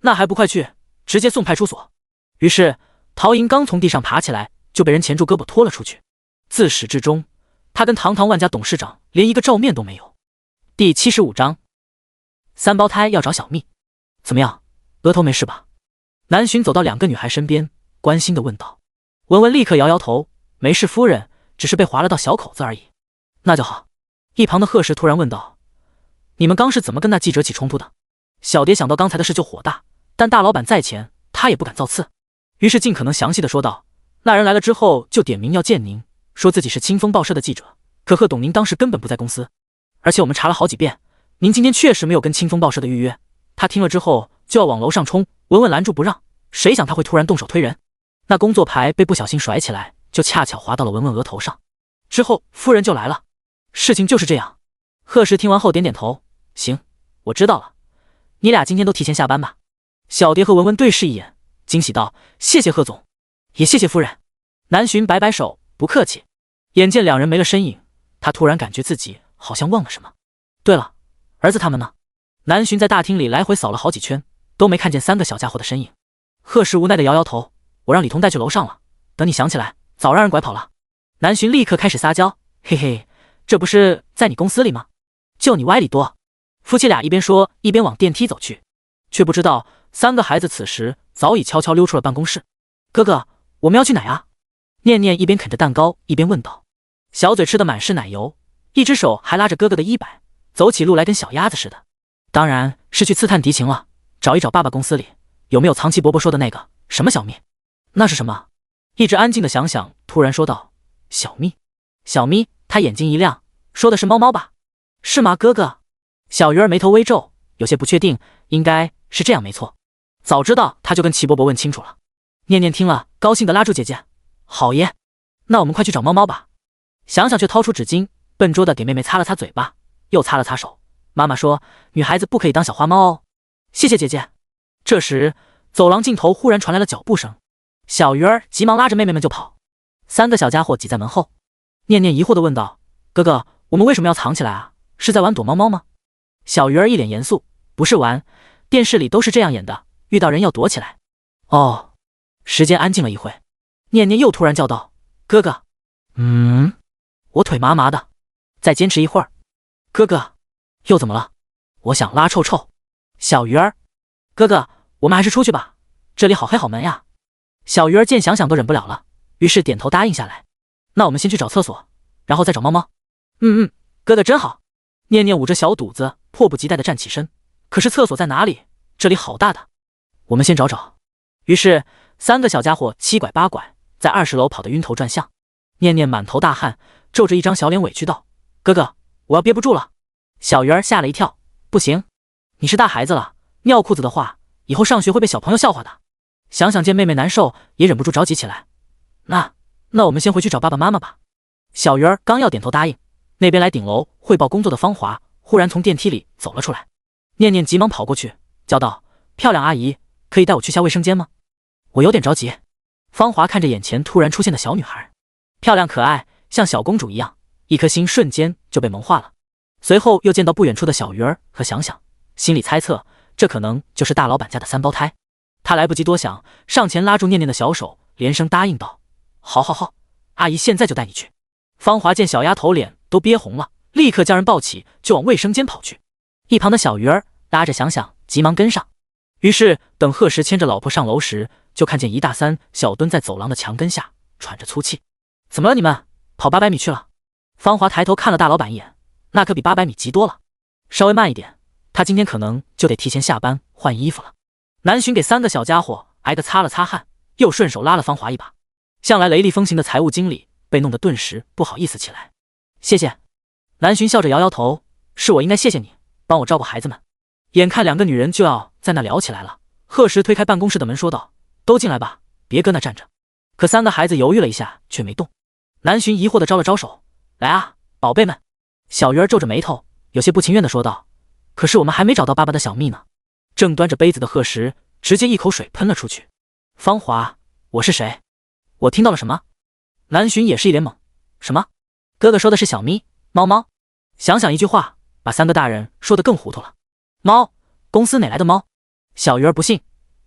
那还不快去，直接送派出所。于是陶莹刚从地上爬起来，就被人钳住胳膊拖了出去。自始至终，他跟堂堂万家董事长连一个照面都没有。第75章，三胞胎要找小蜜。怎么样，额头没事吧？南巡走到两个女孩身边，关心地问道。文文立刻摇摇头，没事夫人，只是被划了道小口子而已。那就好。一旁的贺氏突然问道：“你们刚是怎么跟那记者起冲突的？”小蝶想到刚才的事就火大，但大老板在前，他也不敢造次，于是尽可能详细的说道：“那人来了之后就点名要见您，说自己是清风报社的记者，可贺董您当时根本不在公司，而且我们查了好几遍，您今天确实没有跟清风报社的预约。”他听了之后就要往楼上冲，文文拦住不让，谁想他会突然动手推人，那工作牌被不小心甩起来，就恰巧滑到了文文额头上。之后夫人就来了，事情就是这样。贺氏听完后点点头，行，我知道了，你俩今天都提前下班吧。小蝶和文文对视一眼，惊喜道：“谢谢贺总，也谢谢夫人。”南巡摆摆手，不客气。眼见两人没了身影，他突然感觉自己好像忘了什么。对了，儿子他们呢？南巡在大厅里来回扫了好几圈，都没看见三个小家伙的身影。贺氏无奈的摇摇头：“我让李彤带去楼上了，等你想起来，早让人拐跑了。”南巡立刻开始撒娇：“嘿嘿，这不是在你公司里吗？就你歪理多。”夫妻俩一边说一边往电梯走去，却不知道三个孩子此时早已悄悄溜出了办公室。“哥哥，我们要去哪啊？”念念一边啃着蛋糕一边问道，小嘴吃得满是奶油，一只手还拉着哥哥的衣摆，走起路来跟小鸭子似的。当然是去刺探敌情了，找一找爸爸公司里有没有藏奇伯伯说的那个什么小蜜。那是什么？一直安静的想想，突然说道：“小蜜。”小蜜，他眼睛一亮，说的是猫猫吧？是吗，哥哥？小鱼儿眉头微皱，有些不确定，应该是这样没错。早知道他就跟齐伯伯问清楚了。念念听了，高兴的拉住姐姐：“好耶，那我们快去找猫猫吧。”想想却掏出纸巾，笨拙的给妹妹擦了擦嘴巴，又擦了擦手。妈妈说：“女孩子不可以当小花猫哦。”谢谢姐姐。这时，走廊尽头忽然传来了脚步声，小鱼儿急忙拉着妹妹们就跑。三个小家伙挤在门后，念念疑惑的问道：“哥哥，我们为什么要藏起来啊？是在玩躲猫猫吗？”小鱼儿一脸严肃：“不是玩，电视里都是这样演的，遇到人要躲起来。”哦。时间安静了一会，念念又突然叫道：“哥哥。”我腿麻麻的，再坚持一会儿。哥哥。又怎么了？我想拉臭臭。小鱼儿。哥哥，我们还是出去吧，这里好黑好闷呀。小鱼儿见想想都忍不了了，于是点头答应下来。那我们先去找厕所，然后再找猫猫。哥哥真好。念念捂着小肚子，迫不及待地站起身。可是厕所在哪里？这里好大的。我们先找找。于是三个小家伙七拐八拐，在20楼跑得晕头转向。念念满头大汗，皱着一张小脸委屈道：“哥哥，我要憋不住了。”小鱼儿吓了一跳：“不行，你是大孩子了，尿裤子的话，以后上学会被小朋友笑话的。”想想见妹妹难受，也忍不住着急起来：“那我们先回去找爸爸妈妈吧。”小鱼儿刚要点头答应，那边来顶楼汇报工作的芳华忽然从电梯里走了出来。念念急忙跑过去，叫道：“漂亮阿姨，可以带我去下卫生间吗？我有点着急。”芳华看着眼前突然出现的小女孩，漂亮可爱，像小公主一样，一颗心瞬间就被萌化了。随后又见到不远处的小鱼儿和想想，心里猜测这可能就是大老板家的三胞胎。他来不及多想，上前拉住念念的小手，连声答应道：“好，阿姨现在就带你去。”芳华见小丫头脸都憋红了，立刻将人抱起就往卫生间跑去。一旁的小鱼儿拉着想想急忙跟上。于是等贺时牵着老婆上楼时，就看见一大三小蹲在走廊的墙根下喘着粗气。“怎么了你们？跑800米去了？”芳华抬头看了大老板一眼，那可比800米急多了。稍微慢一点，他今天可能就得提前下班换衣服了。南巡给三个小家伙挨个擦了擦汗，又顺手拉了芳华一把。向来雷厉风行的财务经理被弄得顿时不好意思起来。“谢谢。”南巡笑着摇摇头：“是我应该谢谢你，帮我照顾孩子们。”眼看两个女人就要在那聊起来了，贺时推开办公室的门说道：“都进来吧，别搁那站着。”可三个孩子犹豫了一下，却没动。南巡疑惑地招了招手：“来啊，宝贝们。”小鱼儿皱着眉头，有些不情愿地说道：“可是我们还没找到爸爸的小蜜呢。正端着杯子的贺石直接一口水喷了出去。芳华，我是谁？我听到了什么？南浔也是一脸懵。什么？哥哥说的是小咪，猫猫？想想一句话，把三个大人说得更糊涂了。猫？公司哪来的猫？小鱼儿不信，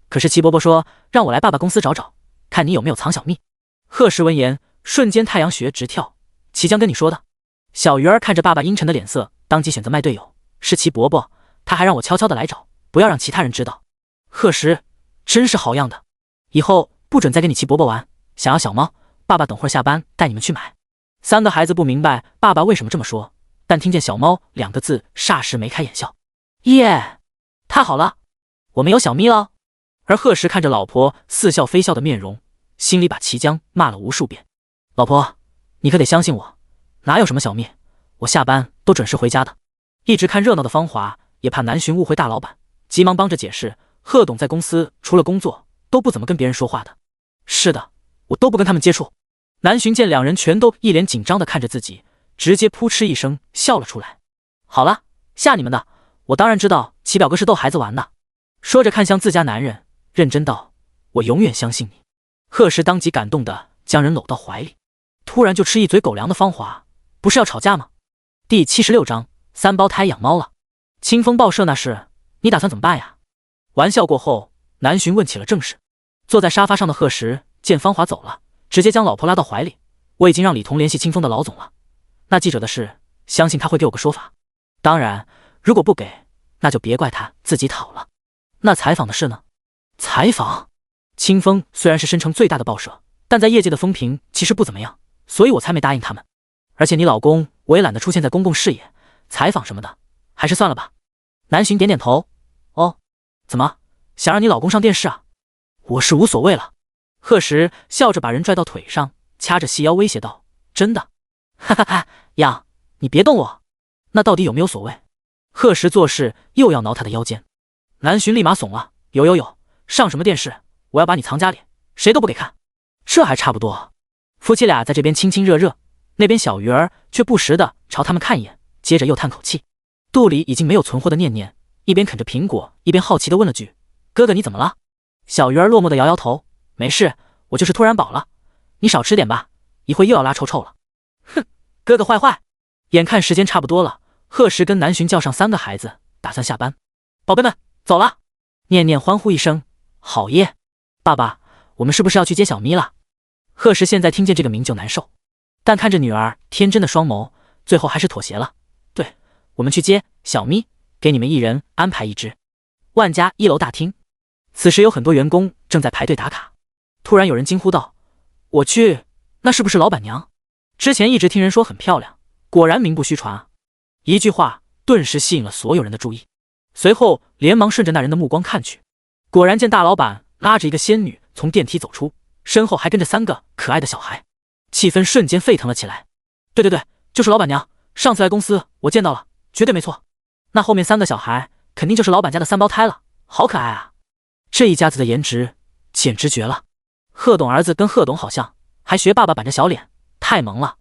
可是齐伯伯说让我来爸爸公司找找，看你有没有藏小蜜。贺石闻言，瞬间太阳穴直跳。齐将跟你说的。小鱼儿看着爸爸阴沉的脸色，当即选择卖队友，是齐伯伯，他还让我悄悄的来找，不要让其他人知道。贺石真是好样的，以后不准再跟你齐伯伯玩，想要小猫，爸爸等会儿下班带你们去买。三个孩子不明白爸爸为什么这么说，但听见小猫2个字，霎时眉开眼笑。耶，太好了，我们有小咪了。而贺石看着老婆似笑非笑的面容，心里把齐江骂了无数遍。老婆，你可得相信我，哪有什么小蜜，我下班都准时回家的。一直看热闹的芳华也怕南浔误会大老板，急忙帮着解释，贺董在公司除了工作都不怎么跟别人说话的。是的，我都不跟他们接触。南浔见两人全都一脸紧张的看着自己，直接扑哧一声笑了出来。好了，吓你们的，我当然知道齐表哥是逗孩子玩的。说着看向自家男人，认真道，我永远相信你。贺石当即感动的将人搂到怀里，突然就吃一嘴狗粮的芳华，不是要吵架吗？第76章3胞胎养猫了。清风报社那事，你打算怎么办呀？玩笑过后，南浔问起了正事。坐在沙发上的贺石见芳华走了，直接将老婆拉到怀里。我已经让李彤联系清风的老总了，那记者的事，相信他会给我个说法。当然，如果不给，那就别怪他自己讨了。那采访的事呢？采访？清风虽然是申城最大的报社，但在业界的风评其实不怎么样，所以我才没答应他们。而且你老公，我也懒得出现在公共视野，采访什么的，还是算了吧。南浔点点头。哦，怎么想让你老公上电视啊？我是无所谓了。贺石笑着把人拽到腿上，掐着细腰威胁道：真的？哈哈哈，呀，你别动我。那到底有没有所谓？贺石做事又要挠他的腰间。南浔立马怂了，有，上什么电视？我要把你藏家里，谁都不给看。这还差不多。夫妻俩在这边亲亲热热，那边小鱼儿却不时的朝他们看一眼，接着又叹口气，肚里已经没有存货的念念一边啃着苹果，一边好奇的问了句：哥哥你怎么了？小鱼儿落寞的摇摇头，没事，我就是突然饱了，你少吃点吧，一会又要拉臭臭了。哼，哥哥坏坏。眼看时间差不多了，贺石跟南浔叫上3个孩子，打算下班。宝贝们，走了。念念欢呼一声，好耶！爸爸，我们是不是要去接小咪了？贺石现在听见这个名就难受，但看着女儿天真的双眸，最后还是妥协了。对，我们去接小咪，给你们一人安排一只。万家1楼大厅，此时有很多员工正在排队打卡。突然有人惊呼道：我去，那是不是老板娘？之前一直听人说很漂亮，果然名不虚传啊。一句话顿时吸引了所有人的注意，随后连忙顺着那人的目光看去，果然见大老板拉着一个仙女从电梯走出，身后还跟着3个可爱的小孩，气氛瞬间沸腾了起来。对，就是老板娘，上次来公司我见到了，绝对没错。那后面3个小孩肯定就是老板家的3胞胎了，好可爱啊！这一家子的颜值简直绝了。贺董儿子跟贺董好像，还学爸爸板着小脸，太萌了。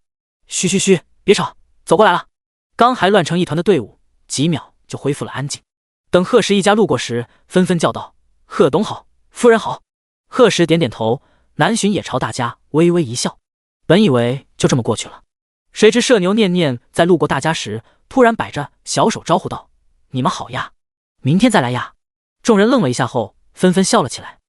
嘘，别吵，走过来了。刚还乱成一团的队伍，几秒就恢复了安静。等贺石一家路过时，纷纷叫道：贺董好，夫人好。贺石点点头，南浔也朝大家微微一笑。本以为就这么过去了，谁知社牛念念在路过大家时，突然摆着小手招呼道：你们好呀，明天再来呀。众人愣了一下后，纷纷笑了起来。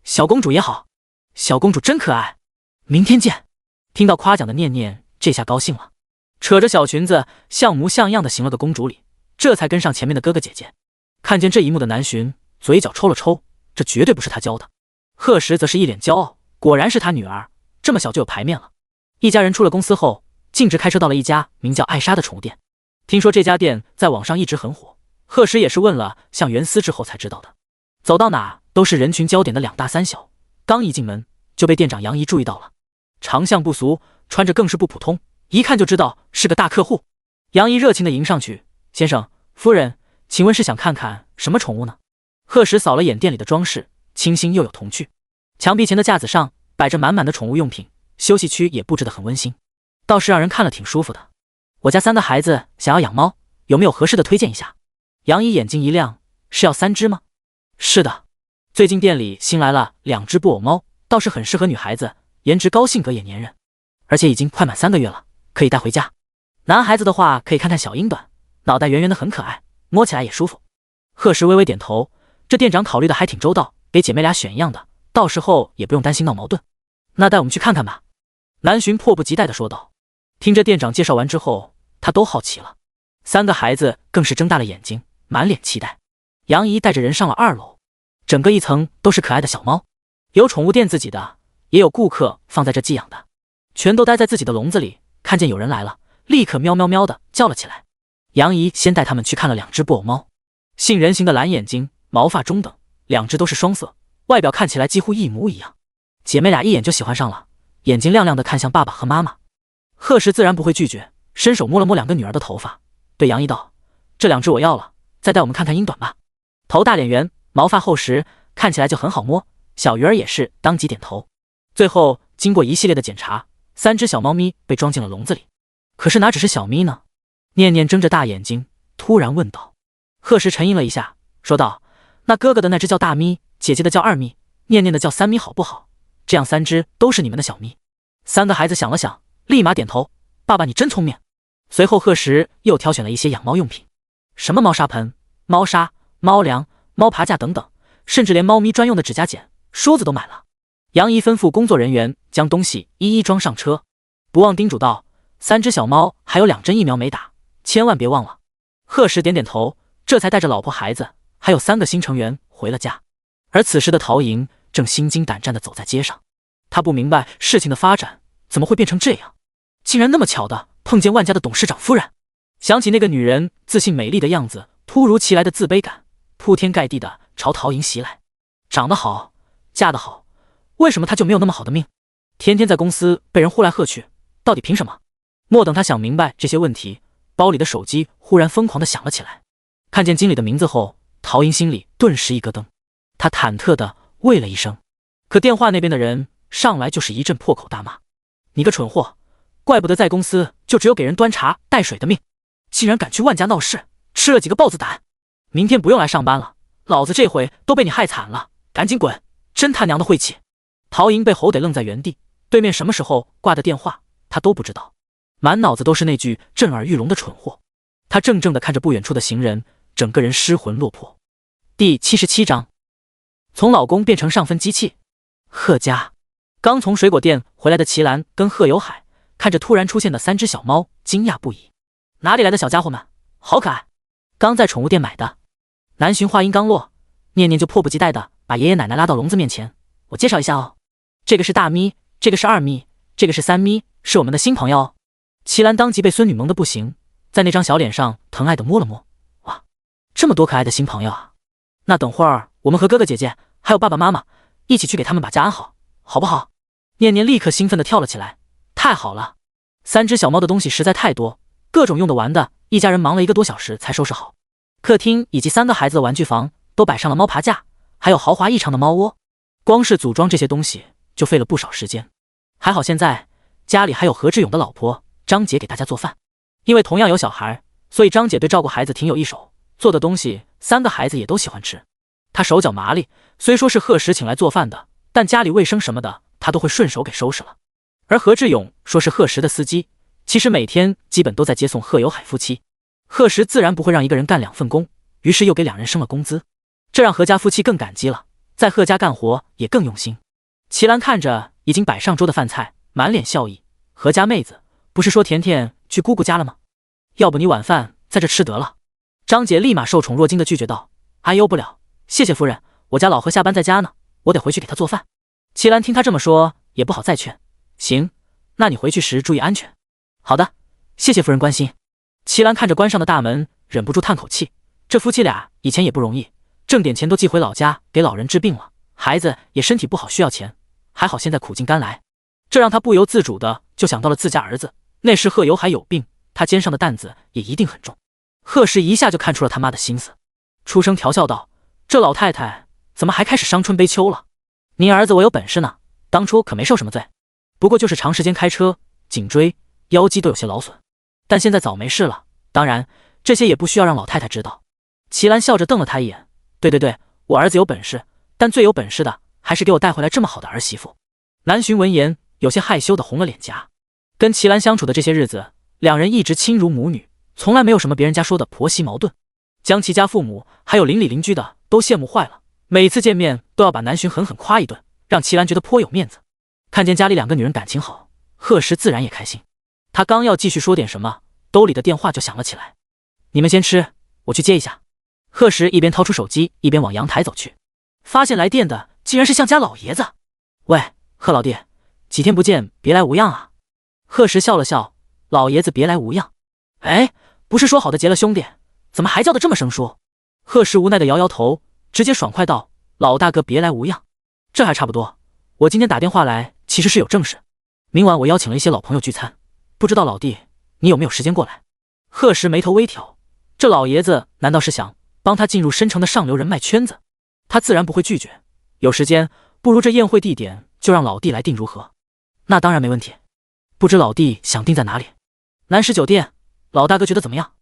小公主也好，小公主真可爱，明天见。听到夸奖的念念这下高兴了，扯着小裙子像模像样的行了个公主礼，这才跟上前面的哥哥姐姐。看见这一幕的南浔嘴角抽了抽，这绝对不是他教的。贺石则是一脸骄傲，果然是他女儿，这么小就有排面了。一家人出了公司后，径直开车到了一家名叫艾莎的宠物店。听说这家店在网上一直很火，贺石也是问了向袁思之后才知道的。走到哪都是人群焦点的2大3小，刚一进门就被店长杨怡注意到了，长相不俗，穿着更是不普通，一看就知道是个大客户。杨怡热情地迎上去：先生夫人，请问是想看看什么宠物呢？贺石扫了眼店里的装饰，清新又有童趣。墙壁前的架子上摆着满满的宠物用品，休息区也布置得很温馨，倒是让人看了挺舒服的。我家3个孩子想要养猫，有没有合适的推荐一下？杨怡眼睛一亮，是要3只吗？是的，最近店里新来了2只布偶猫，倒是很适合女孩子，颜值高，性格也粘人，而且已经快满3个月了，可以带回家。男孩子的话可以看看小英短，脑袋圆圆的很可爱，摸起来也舒服。贺时微微点头，这店长考虑的还挺周到，给姐妹俩选一样的，到时候也不用担心闹矛盾。那带我们去看看吧。南浔迫不及待地说道。听着店长介绍完之后，他都好奇了，3个孩子更是睁大了眼睛，满脸期待。杨怡带着人上了2楼，整个1层都是可爱的小猫，有宠物店自己的，也有顾客放在这寄养的，全都待在自己的笼子里，看见有人来了，立刻喵喵喵的叫了起来。杨怡先带他们去看了2只布偶猫，杏仁形的蓝眼睛，毛发中等，2只都是双色，外表看起来几乎一模一样。姐妹俩一眼就喜欢上了，眼睛亮亮的看向爸爸和妈妈。贺时自然不会拒绝，伸手摸了摸2个女儿的头发，对杨怡道：“这2只我要了，再带我们看看英短吧。头大脸圆，毛发厚实，看起来就很好摸。”小鱼儿也是当即点头。最后经过一系列的检查，3只小猫咪被装进了笼子里。可是哪只是小咪呢？念念睁着大眼睛，突然问道。贺时沉吟了一下，说道：“那哥哥的那只叫大咪，姐姐的叫2咪，念念的叫3咪，好不好？这样3只都是你们的小咪。”3个孩子想了想，立马点头：“爸爸你真聪明。”随后贺时又挑选了一些养猫用品，什么猫砂盆、猫砂、猫粮、猫爬架等等，甚至连猫咪专用的指甲剪、梳子都买了。杨怡吩咐工作人员将东西一一装上车，不忘叮嘱道：“3只小猫还有2针疫苗没打，千万别忘了。”贺时点点头，这才带着老婆孩子还有3个新成员回了家。而此时的陶莹正心惊胆战地走在街上，他不明白事情的发展怎么会变成这样，竟然那么巧的碰见万家的董事长夫人。想起那个女人自信美丽的样子，突如其来的自卑感铺天盖地的朝陶莹袭来。长得好，嫁得好，为什么她就没有那么好的命？天天在公司被人呼来喝去，到底凭什么？莫等他想明白这些问题，包里的手机忽然疯狂地响了起来。看见经理的名字后，陶莹心里顿时一咯噔，她忐忑地喂了一声，可电话那边的人上来就是一阵破口大骂：“你个蠢货，怪不得在公司就只有给人端茶带水的命，竟然敢去万家闹事，吃了几个豹子胆！明天不用来上班了，老子这回都被你害惨了，赶紧滚！真他娘的晦气！”陶莹被吼得愣在原地，对面什么时候挂的电话他都不知道，满脑子都是那句震耳欲聋的蠢货。他怔怔地看着不远处的行人，整个人失魂落魄。第77章，从老公变成上分机器。贺家刚从水果店回来的齐兰跟贺有海看着突然出现的3只小猫，惊讶不已。哪里来的小家伙们，好可爱，刚在宠物店买的。南浔话音刚落，念念就迫不及待地把爷爷奶奶拉到笼子面前：“我介绍一下哦，这个是大咪，这个是2咪，这个是3咪，是我们的新朋友哦。”齐兰当即被孙女萌得不行，在那张小脸上疼爱地摸了摸：“哇，这么多可爱的新朋友啊！那等会儿我们和哥哥姐姐还有爸爸妈妈一起去给他们把家安好，好不好？”念念立刻兴奋地跳了起来：“太好了！3只小猫的东西实在太多，各种用的玩的，一家人忙了1个多小时才收拾好。客厅以及3个孩子的玩具房都摆上了猫爬架，还有豪华异常的猫窝。光是组装这些东西就费了不少时间。还好现在家里还有何志勇的老婆张姐给大家做饭，因为同样有小孩，所以张姐对照顾孩子挺有一手，做的东西3个孩子也都喜欢吃。她手脚麻利，虽说是贺时请来做饭的，但家里卫生什么的她都会顺手给收拾了。而何志勇说是贺时的司机，其实每天基本都在接送贺有海夫妻。贺时自然不会让一个人干2份工，于是又给2人升了工资，这让何家夫妻更感激了，在贺家干活也更用心。齐兰看着已经摆上桌的饭菜，满脸笑意：“何家妹子，不是说甜甜去姑姑家了吗？要不你晚饭在这吃得了。”张姐立马受宠若惊的拒绝道：“哎呦不了，谢谢夫人，我家老何下班在家呢，我得回去给他做饭。”齐兰听他这么说也不好再劝：“行，那你回去时注意安全。”“好的，谢谢夫人关心。”齐兰看着关上的大门，忍不住叹口气，这夫妻俩以前也不容易，挣点钱都寄回老家给老人治病了，孩子也身体不好需要钱，还好现在苦尽甘来，这让他不由自主的就想到了自家儿子，那时贺有海有病，他肩上的担子也一定很重。贺时一下就看出了他妈的心思，出声调笑道：“这老太太怎么还开始伤春悲秋了？您儿子我有本事呢，当初可没受什么罪，不过就是长时间开车，颈椎、腰肌都有些劳损，但现在早没事了，当然这些也不需要让老太太知道。”齐兰笑着瞪了他一眼，对，我儿子有本事，但最有本事的还是给我带回来这么好的儿媳妇。南浔闻言有些害羞的红了脸颊。跟齐兰相处的这些日子，两人一直亲如母女，从来没有什么别人家说的婆媳矛盾。将齐家父母还有邻里邻居的都羡慕坏了，每次见面都要把南浔狠狠夸一顿，让齐兰觉得颇有面子。看见家里两个女人感情好，贺石自然也开心。他刚要继续说点什么，兜里的电话就响了起来。你们先吃，我去接一下。贺石一边掏出手机，一边往阳台走去，发现来电的竟然是向家老爷子。喂，贺老弟，几天不见，别来无恙啊。贺石笑了笑，老爷子别来无恙。哎，不是说好的结了兄弟，怎么还叫得这么生疏？贺石无奈的摇摇头，直接爽快道，老大哥别来无恙，这还差不多。我今天打电话来其实是有正事，明晚我邀请了一些老朋友聚餐，不知道老弟你有没有时间过来？贺石眉头微挑，这老爷子难道是想帮他进入深城的上流人脉圈子？他自然不会拒绝，有时间不如这宴会地点就让老弟来定如何？那当然没问题，不知老弟想定在哪里？南石酒店，老大哥觉得怎么样？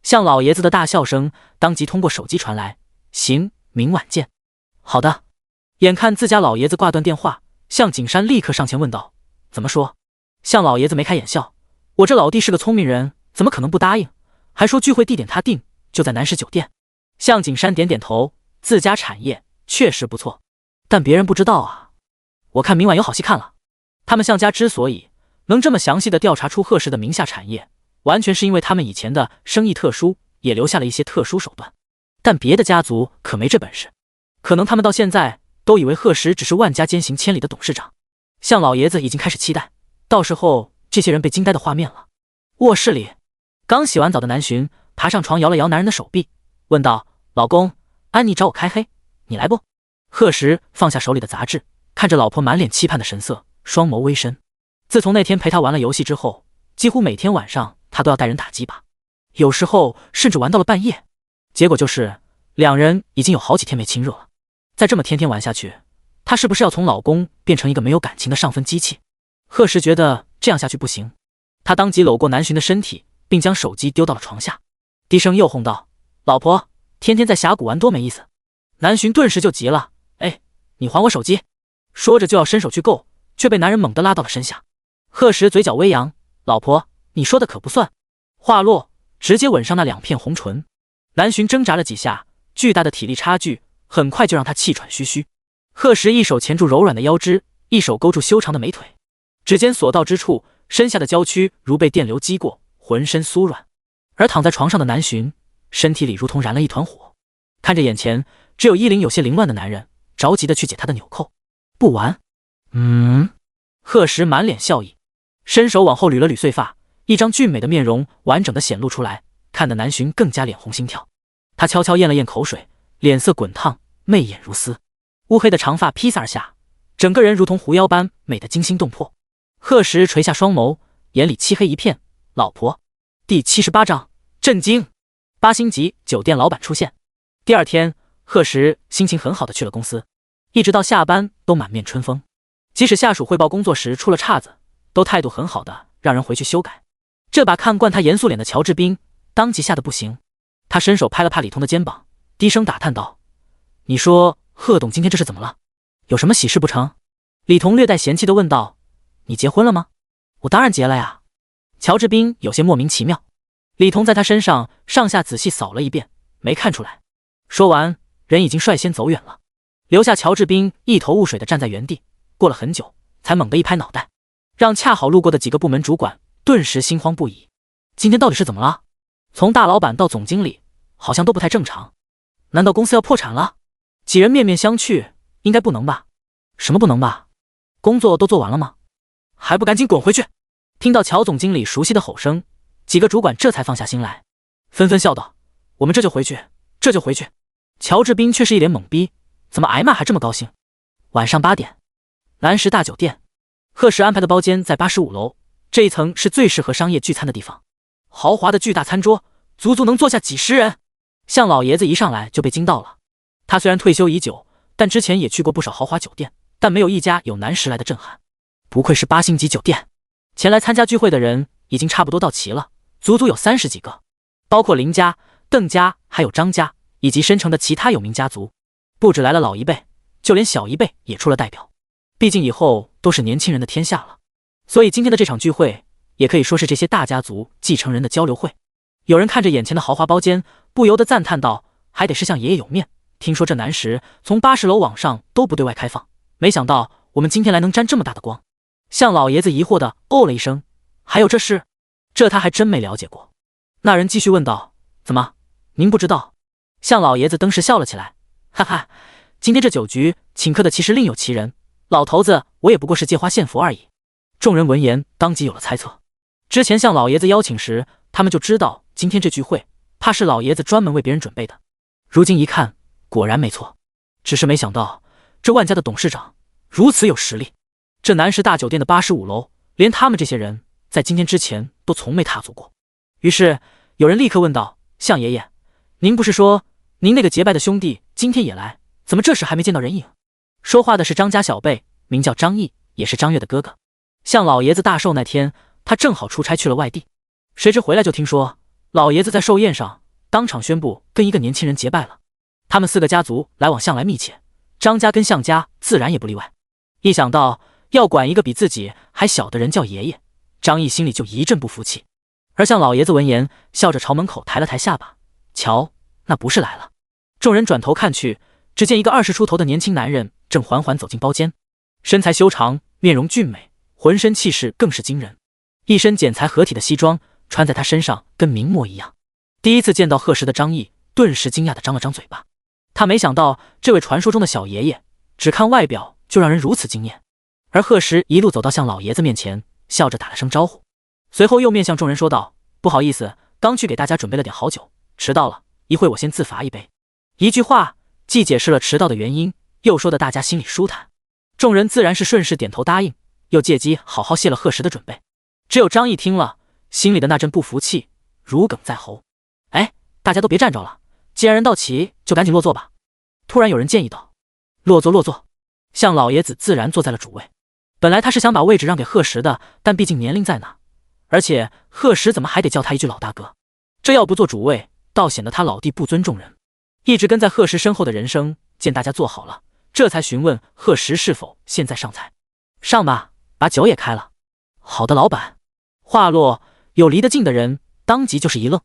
向老爷子的大笑声当即通过手机传来，行，明晚见。好的。眼看自家老爷子挂断电话，向景山立刻上前问道，怎么说？向老爷子眉开眼笑，我这老弟是个聪明人，怎么可能不答应？还说聚会地点他定，就在南石酒店。向景山点点头，自家产业确实不错，但别人不知道啊。我看明晚有好戏看了。他们向家之所以能这么详细的调查出贺氏的名下产业，完全是因为他们以前的生意特殊，也留下了一些特殊手段。但别的家族可没这本事，可能他们到现在都以为贺石只是万家兼行千里的董事长。向老爷子已经开始期待到时候这些人被惊呆的画面了。卧室里，刚洗完澡的南浔爬上床，摇了摇男人的手臂，问道，老公，安妮找我开黑，你来不？贺石放下手里的杂志，看着老婆满脸期盼的神色，双眸微深。自从那天陪他玩了游戏之后，几乎每天晚上他都要带人打鸡巴，有时候甚至玩到了半夜。结果就是两人已经有好几天没亲热了。再这么天天玩下去，他是不是要从老公变成一个没有感情的上分机器？贺石觉得这样下去不行，他当即搂过南浔的身体，并将手机丢到了床下，低声又哄道，老婆，天天在峡谷玩多没意思。南浔顿时就急了，哎，你还我手机！说着就要伸手去够，却被男人猛地拉到了身下。贺石嘴角微扬，老婆，你说的可不算。话落，直接吻上那两片红唇。南浔挣扎了几下，巨大的体力差距很快就让他气喘吁吁。贺石一手钳住柔软的腰肢，一手勾住修长的美腿，指尖所到之处，身下的娇躯如被电流击过，浑身酥软。而躺在床上的南浔，身体里如同燃了一团火，看着眼前只有衣领有些凌乱的男人，着急的去解他的纽扣。不玩？贺石满脸笑意，伸手往后捋了捋碎发，一张俊美的面容完整的显露出来，看得南浔更加脸红心跳。他悄悄咽了咽口水，脸色滚烫，媚眼如丝，乌黑的长发披散而下，整个人如同狐妖般美得惊心动魄。贺石垂下双眸，眼里漆黑一片。老婆，第78章震惊。8星级酒店老板出现。第二天，贺石心情很好的去了公司，一直到下班都满面春风。即使下属汇报工作时出了岔子，都态度很好的让人回去修改。这把看惯他严肃脸的乔治彬当即吓得不行，他伸手拍了拍李彤的肩膀，低声打探道，你说贺董今天这是怎么了？有什么喜事不成？李彤略带嫌弃的问道，你结婚了吗？我当然结了呀。乔治彬有些莫名其妙。李彤在他身上上下仔细扫了一遍，没看出来。说完，人已经率先走远了，留下乔治彬一头雾水的站在原地。过了很久，才猛地一拍脑袋，让恰好路过的几个部门主管顿时心慌不已。今天到底是怎么了？从大老板到总经理，好像都不太正常。难道公司要破产了？几人面面相觑，应该不能吧？什么不能吧？工作都做完了吗？还不赶紧滚回去！听到乔总经理熟悉的吼声，几个主管这才放下心来，纷纷笑道，我们这就回去，这就回去。乔治彬却是一脸懵逼，怎么挨骂还这么高兴？晚上8点，南石大酒店，贺石安排的包间在85楼，这一层是最适合商业聚餐的地方，豪华的巨大餐桌足足能坐下几十人。向老爷子一上来就被惊到了，他虽然退休已久，但之前也去过不少豪华酒店，但没有一家有南石来的震撼。不愧是8星级酒店，前来参加聚会的人已经差不多到齐了，足足有30几个，包括林家、邓家还有张家，以及申城的其他有名家族。不止来了老一辈，就连小一辈也出了代表。毕竟以后都是年轻人的天下了，所以今天的这场聚会也可以说是这些大家族继承人的交流会。有人看着眼前的豪华包间，不由得赞叹道：“还得是向爷爷有面，听说这南石从80楼往上都不对外开放，没想到我们今天来能沾这么大的光。”向老爷子疑惑的哦了一声：“还有这事？这他还真没了解过。”那人继续问道：“怎么，您不知道？”向老爷子登时笑了起来：“哈哈，今天这酒局请客的其实另有其人，老头子我也不过是借花献佛而已。”众人闻言当即有了猜测。之前向老爷子邀请时，他们就知道今天这聚会怕是老爷子专门为别人准备的。如今一看，果然没错。只是没想到这万家的董事长如此有实力。这南石大酒店的85楼，连他们这些人在今天之前都从没踏足过。于是有人立刻问道：“向爷爷，您不是说您那个结拜的兄弟今天也来，怎么这时还没见到人影？”说话的是张家小辈，名叫张毅，也是张悦的哥哥。向老爷子大寿那天，他正好出差去了外地，谁知回来就听说老爷子在寿宴上当场宣布跟一个年轻人结拜了。他们4个家族来往向来密切，张家跟向家自然也不例外。一想到要管一个比自己还小的人叫爷爷，张毅心里就一阵不服气。而向老爷子闻言，笑着朝门口抬了抬下巴：“瞧，那不是来了。”众人转头看去，只见一个20出头的年轻男人正缓缓走进包间，身材修长，面容俊美，浑身气势更是惊人。一身剪裁合体的西装穿在他身上跟名模一样。第一次见到贺石的张毅顿时惊讶地张了张嘴巴，他没想到这位传说中的小爷爷只看外表就让人如此惊艳。而贺石一路走到向老爷子面前，笑着打了声招呼，随后又面向众人说道：“不好意思，刚去给大家准备了点好酒，迟到了，一会我先自罚一杯。”一句话既解释了迟到的原因，又说得大家心里舒坦。众人自然是顺势点头答应，又借机好好谢了贺石的准备。只有张毅听了，心里的那阵不服气如鲠在喉。“哎，大家都别站着了，既然人到齐，就赶紧落座吧。”突然有人建议道。“落座，落座。”向老爷子自然坐在了主位。本来他是想把位置让给贺石的，但毕竟年龄在那，而且贺石怎么还得叫他一句老大哥，这要不做主位，倒显得他老弟不尊重人。一直跟在贺石身后的人生见大家坐好了，这才询问贺石是否现在上菜。“上吧，把酒也开了。”“好的，老板。”话落，有离得近的人当即就是一愣，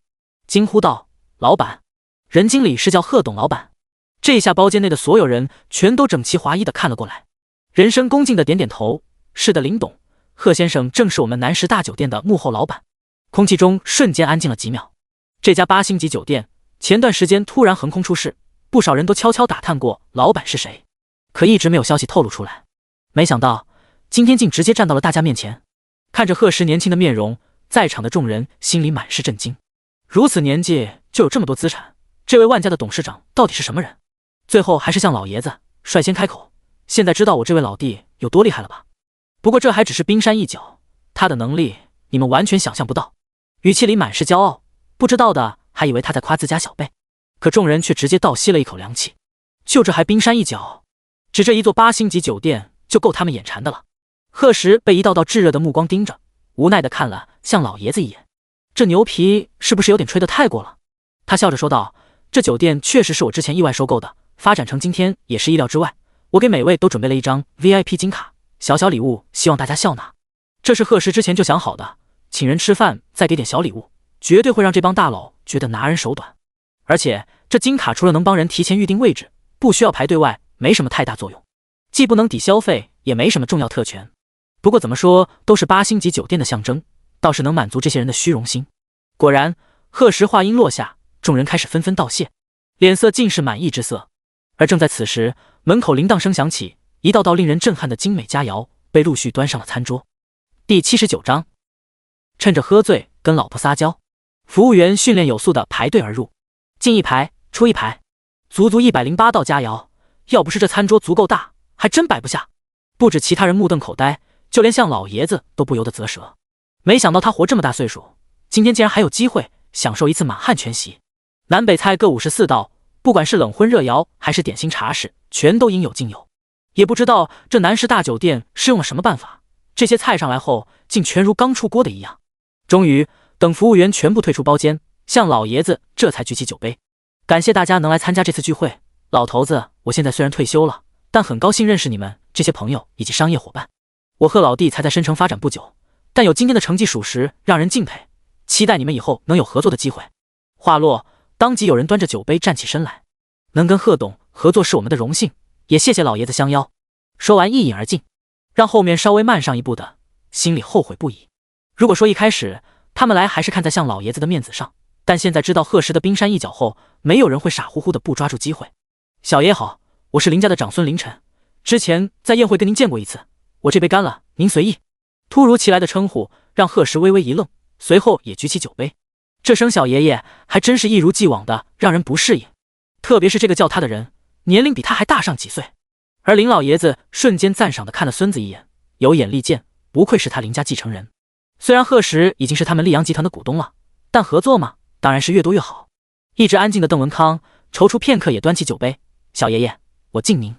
惊呼道：“老板！”人经理是叫贺董老板。这下包间内的所有人全都整齐划一地看了过来。人生恭敬地点点头：“是的，林董，贺先生正是我们南石大酒店的幕后老板。”空气中瞬间安静了几秒。这家8星级酒店前段时间突然横空出世，不少人都悄悄打探过老板是谁，可一直没有消息透露出来。没想到今天竟直接站到了大家面前。看着贺石年轻的面容，在场的众人心里满是震惊。如此年纪就有这么多资产，这位万家的董事长到底是什么人？最后还是向老爷子率先开口：“现在知道我这位老弟有多厉害了吧？不过这还只是冰山一角，他的能力你们完全想象不到。”语气里满是骄傲，不知道的还以为他在夸自家小辈。可众人却直接倒吸了一口凉气。就这还冰山一角？只这一座8星级酒店就够他们眼馋的了。贺石被一道道炙热的目光盯着，无奈地看了向老爷子一眼。这牛皮是不是有点吹得太过了？他笑着说道：“这酒店确实是我之前意外收购的，发展成今天也是意料之外。我给每位都准备了一张 VIP 金卡，小小礼物，希望大家笑纳。”这是贺石之前就想好的，请人吃饭再给点小礼物，绝对会让这帮大佬觉得拿人手短。而且这金卡除了能帮人提前预定位置，不需要排队外，没什么太大作用，既不能抵消费，也没什么重要特权。不过怎么说都是8星级酒店的象征，倒是能满足这些人的虚荣心。果然，贺石话音落下，众人开始纷纷道谢，脸色尽是满意之色。而正在此时，门口铃铛声响起，一道道令人震撼的精美佳肴被陆续端上了餐桌。第79章，趁着喝醉跟老婆撒娇，服务员训练有素的排队而入，进一排出一排，足足108道佳肴，要不是这餐桌足够大，还真摆不下。不止其他人目瞪口呆，就连向老爷子都不由得啧舌。没想到他活这么大岁数，今天竟然还有机会享受一次满汉全席。南北菜各54道，不管是冷荤热肴还是点心茶食，全都应有尽有。也不知道这南石大酒店是用了什么办法，这些菜上来后竟全如刚出锅的一样。终于等服务员全部退出包间，向老爷子这才举起酒杯，感谢大家能来参加这次聚会。老头子，我现在虽然退休了，但很高兴认识你们这些朋友以及商业伙伴。我贺老弟才在申城发展不久，但有今天的成绩属实让人敬佩，期待你们以后能有合作的机会。话落，当即有人端着酒杯站起身来，能跟贺董合作是我们的荣幸，也谢谢老爷子相邀。说完一饮而尽，让后面稍微慢上一步的心里后悔不已。如果说一开始他们来还是看在向老爷子的面子上，但现在知道贺氏的冰山一角后，没有人会傻乎乎的不抓住机会。小爷好，我是林家的长孙林晨，之前在宴会跟您见过一次，我这杯干了，您随意。突如其来的称呼让贺氏微微一愣，随后也举起酒杯。这声小爷爷还真是一如既往的让人不适应，特别是这个叫他的人年龄比他还大上几岁。而林老爷子瞬间赞赏的看了孙子一眼，有眼力见，不愧是他林家继承人。虽然贺氏已经是他们溧阳集团的股东了，但合作嘛，当然是越多越好。一直安静的邓文康踌躇片刻也端起酒杯，小爷爷，我敬您。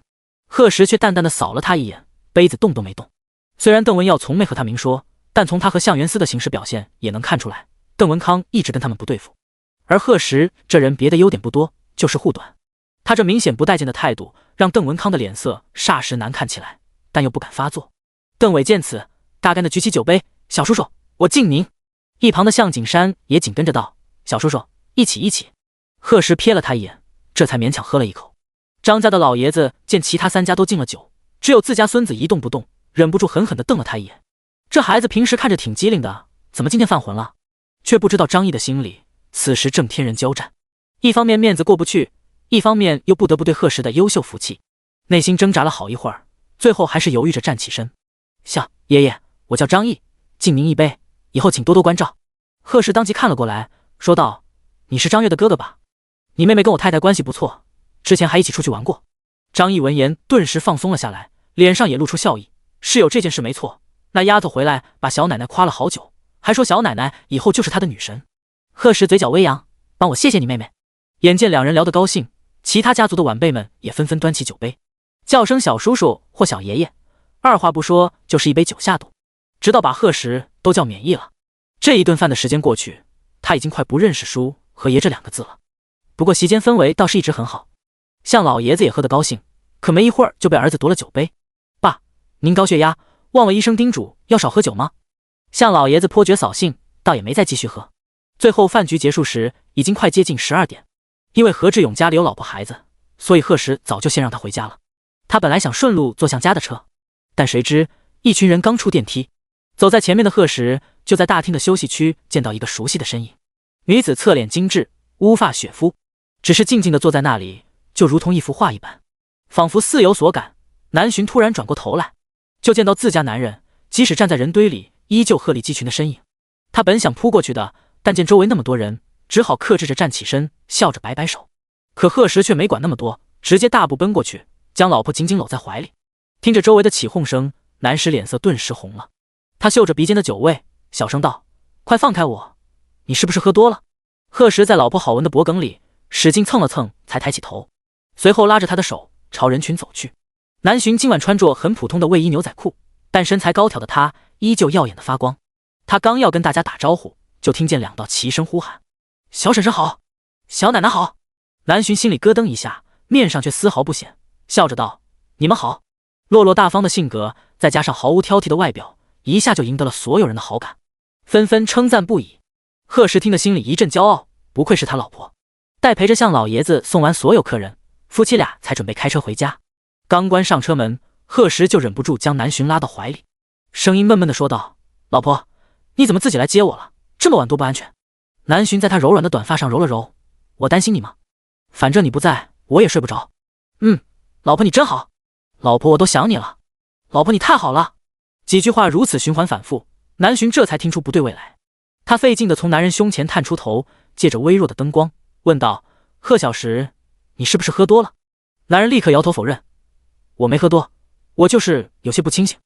贺氏却淡淡的扫了他一眼，杯子动都没动。虽然邓文耀从没和他明说，但从他和向元思的行事表现也能看出来，邓文康一直跟他们不对付。而贺氏这人别的优点不多，就是护短。他这明显不待见的态度让邓文康的脸色霎时难看起来，但又不敢发作。邓伟见此，大干的举起酒杯，小叔叔，我敬您。一旁的向景山也紧跟着道，小叔叔，一起。贺氏瞥了他一眼，这才勉强喝了一口。张家的老爷子见其他三家都敬了酒，只有自家孙子一动不动，忍不住狠狠地瞪了他一眼。这孩子平时看着挺机灵的，怎么今天犯浑了？却不知道张毅的心里此时正天人交战，一方面面子过不去，一方面又不得不对贺氏的优秀服气，内心挣扎了好一会儿，最后还是犹豫着站起身。笑爷爷，我叫张毅，敬您一杯，以后请多多关照。贺氏当即看了过来，说道，你是张月的哥哥吧？你妹妹跟我太太关系不错，之前还一起出去玩过。张毅闻言顿时放松了下来，脸上也露出笑意，是有这件事没错，那丫头回来把小奶奶夸了好久，还说小奶奶以后就是她的女神。贺氏嘴角微扬，帮我谢谢你妹妹。眼见两人聊得高兴，其他家族的晚辈们也纷纷端起酒杯，叫声小叔叔或小爷爷，二话不说就是一杯酒下肚，直到把贺氏都叫免疫了。这一顿饭的时间过去，他已经快不认识叔和爷这两个字了。不过席间氛围倒是一直很好，向老爷子也喝得高兴，可没一会儿就被儿子夺了酒杯。爸，您高血压，忘了医生叮嘱要少喝酒吗？向老爷子颇觉扫兴，倒也没再继续喝。最后饭局结束时已经快接近12点，因为何志勇家里有老婆孩子，所以贺氏早就先让他回家了。他本来想顺路坐向家的车，但谁知一群人刚出电梯，走在前面的贺氏就在大厅的休息区见到一个熟悉的身影。女子侧脸精致，乌发雪肤，只是静静地坐在那里，就如同一幅画一般，仿佛似有所感。南洵突然转过头来，就见到自家男人即使站在人堆里依旧鹤立鸡群的身影。他本想扑过去的，但见周围那么多人，只好克制着站起身，笑着摆摆手。可贺氏却没管那么多，直接大步奔过去，将老婆紧紧搂在怀里。听着周围的起哄声，南石脸色顿时红了。他嗅着鼻尖的酒味，小声道，快放开我，你是不是喝多了？贺氏在老婆好闻的脖梗里使劲蹭了蹭，才抬起头，随后拉着他的手朝人群走去。南洵今晚穿着很普通的卫衣牛仔裤，但身材高挑的他依旧耀眼的发光。他刚要跟大家打招呼，就听见两道齐声呼喊，小婶婶好，小奶奶好。南洵心里咯噔一下，面上却丝毫不显，笑着道，你们好。落落大方的性格再加上毫无挑剔的外表，一下就赢得了所有人的好感，纷纷称赞不已。贺氏听得心里一阵骄傲，不愧是他老婆。待陪着向老爷子送完所有客人，夫妻俩才准备开车回家。刚关上车门，贺氏就忍不住将南洵拉到怀里，声音闷闷地说道，老婆，你怎么自己来接我了？这么晚多不安全。南洵在他柔软的短发上揉了揉，我担心你吗？反正你不在，我也睡不着。老婆你真好。老婆我都想你了。老婆你太好了。几句话如此循环反复，南洵这才听出不对味来。他费劲地从男人胸前探出头，借着微弱的灯光问道，贺小石，你是不是喝多了？男人立刻摇头否认，我没喝多，我就是有些不清醒。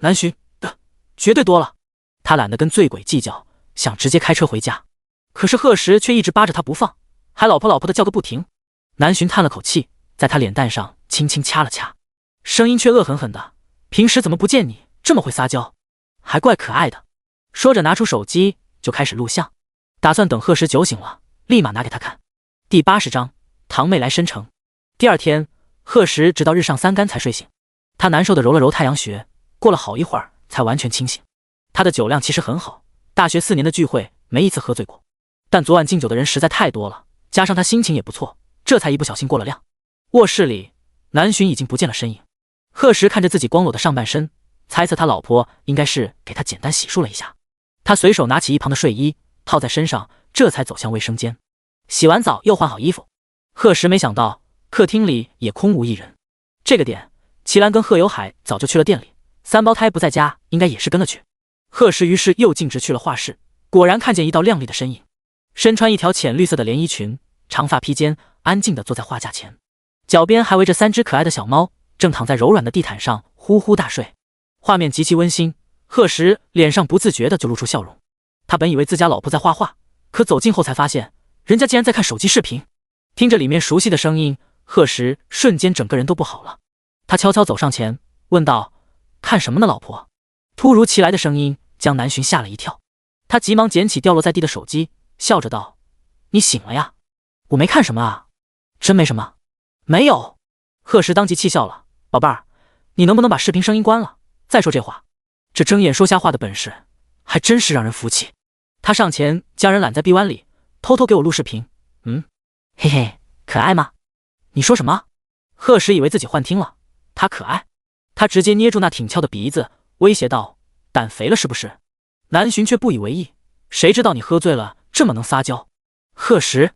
南洵的绝对多了。他懒得跟醉鬼计较，想直接开车回家，可是贺石却一直扒着他不放，还老婆老婆的叫个不停。南洵叹了口气，在他脸蛋上轻轻掐了掐，声音却恶狠狠的，平时怎么不见你这么会撒娇，还怪可爱的。说着拿出手机就开始录像，打算等贺石酒醒了立马拿给他看。第80章堂妹来申城。第二天，贺时直到日上3竿才睡醒，他难受地揉了揉太阳穴，过了好一会儿才完全清醒。他的酒量其实很好，大学4年的聚会没一次喝醉过，但昨晚敬酒的人实在太多了，加上他心情也不错，这才一不小心过了量。卧室里，南洵已经不见了身影。贺时看着自己光裸的上半身，猜测他老婆应该是给他简单洗漱了一下。他随手拿起一旁的睡衣套在身上，这才走向卫生间。洗完澡又换好衣服，贺时没想到客厅里也空无一人。这个点，齐兰跟贺有海早就去了店里，3胞胎不在家，应该也是跟了去。贺时于是又径直去了画室，果然看见一道亮丽的身影，身穿一条浅绿色的连衣裙，长发披肩，安静地坐在画架前，脚边还围着3只可爱的小猫，正躺在柔软的地毯上呼呼大睡。画面极其温馨，贺时脸上不自觉的就露出笑容。他本以为自家老婆在画画，可走近后才发现人家竟然在看手机视频。听着里面熟悉的声音，贺时瞬间整个人都不好了。他悄悄走上前问道：看什么呢，老婆？突如其来的声音将南洵吓了一跳，他急忙捡起掉落在地的手机，笑着道：你醒了呀？我没看什么啊。真没什么？没有。贺时当即气笑了，宝贝儿，你能不能把视频声音关了？再说这话，这睁眼说瞎话的本事还真是让人服气。他上前将人揽在臂弯里，偷偷给我录视频。嘿嘿，可爱吗？你说什么？贺时以为自己幻听了，他可爱？他直接捏住那挺翘的鼻子，威胁道：胆肥了是不是？南洵却不以为意，谁知道你喝醉了这么能撒娇。贺时，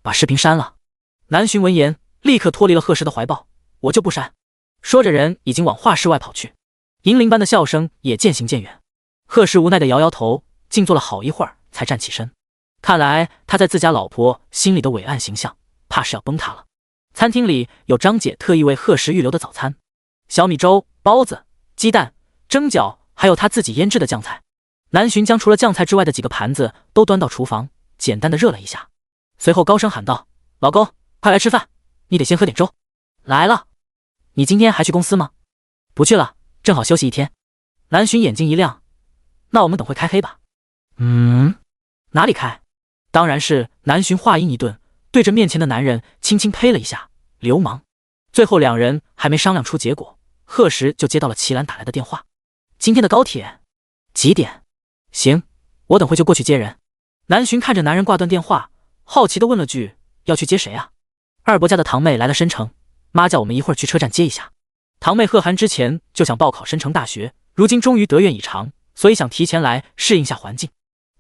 把视频删了。南洵闻言立刻脱离了贺时的怀抱，我就不删。说着人已经往画室外跑去，银铃般的笑声也渐行渐远。贺时无奈地摇摇头，静坐了好一会儿才站起身。看来他在自家老婆心里的伟岸形象怕是要崩塌了。餐厅里有张姐特意为贺时预留的早餐，小米粥、包子、鸡蛋、蒸饺，还有他自己腌制的酱菜。南洵将除了酱菜之外的几个盘子都端到厨房，简单的热了一下，随后高声喊道：老公，快来吃饭，你得先喝点粥。来了。你今天还去公司吗？不去了，正好休息一天。南洵眼睛一亮，那我们等会开黑吧。哪里开？当然是。南洵话音一顿，对着面前的男人轻轻呸了一下，流氓。最后两人还没商量出结果，贺时就接到了齐兰打来的电话。今天的高铁几点？行，我等会就过去接人。南洵看着男人挂断电话，好奇地问了句：要去接谁啊？二伯家的堂妹来了申城，妈叫我们一会儿去车站接一下。堂妹贺涵之前就想报考申城大学，如今终于得愿以偿，所以想提前来适应下环境。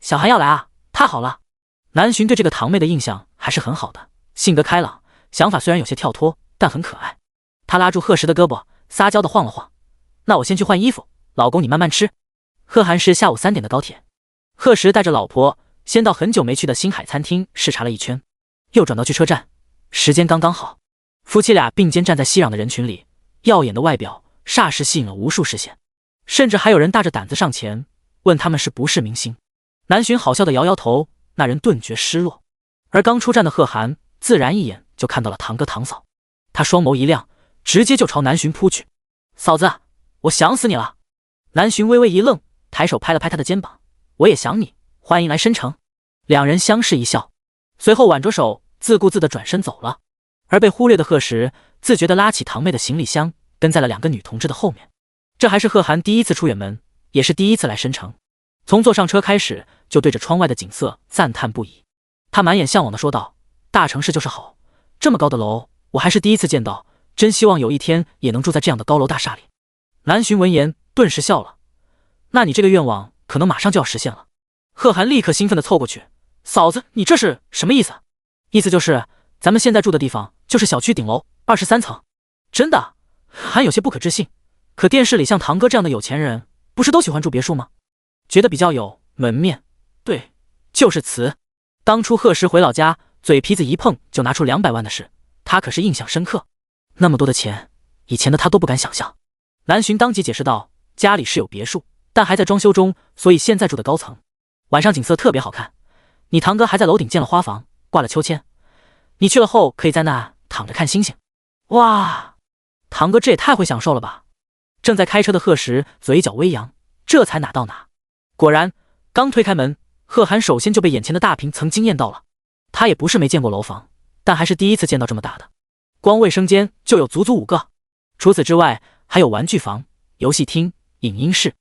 小涵要来啊，太好了。南洵对这个堂妹的印象还是很好的，性格开朗，想法虽然有些跳脱，但很可爱。他拉住贺时的胳膊，撒娇地晃了晃：那我先去换衣服，老公你慢慢吃。贺涵是下午3点的高铁。贺时带着老婆先到很久没去的星海餐厅视察了一圈，又转到去车站，时间刚刚好。夫妻俩并肩站在熙攘的人群里，耀眼的外表霎时吸引了无数视线，甚至还有人大着胆子上前问他们是不是明星。南洵好笑地摇摇头，那人顿觉失落。而刚出站的贺涵自然一眼就看到了堂哥堂嫂，他双眸一亮，直接就朝南洵扑去。嫂子，我想死你了。南洵微微一愣，抬手拍了拍他的肩膀：我也想你，欢迎来申城。两人相视一笑，随后挽着手自顾自地转身走了。而被忽略的贺时自觉地拉起堂妹的行李箱，跟在了2个女同志的后面。这还是贺涵第一次出远门，也是第一次来申城。从坐上车开始，就对着窗外的景色赞叹不已。他满眼向往地说道：大城市就是好，这么高的楼我还是第一次见到，真希望有一天也能住在这样的高楼大厦里。南洵闻言顿时笑了：那你这个愿望可能马上就要实现了。贺涵立刻兴奋地凑过去：嫂子，你这是什么意思？意思就是咱们现在住的地方就是小区顶楼23层。真的？还有些不可置信。可电视里像堂哥这样的有钱人不是都喜欢住别墅吗？觉得比较有门面。对，就是词。当初贺时回老家，嘴皮子一碰就拿出200万的事，他可是印象深刻。那么多的钱，以前的他都不敢想象。南洵当即解释道：家里是有别墅，但还在装修中，所以现在住的高层，晚上景色特别好看。你堂哥还在楼顶建了花房，挂了秋千，你去了后可以在那躺着看星星。哇，堂哥这也太会享受了吧。正在开车的贺时嘴角微扬，这才哪到哪。果然，刚推开门，贺涵首先就被眼前的大平层惊艳到了。他也不是没见过楼房，但还是第一次见到这么大的，光卫生间就有足足5个。除此之外，还有玩具房、游戏厅、影音室，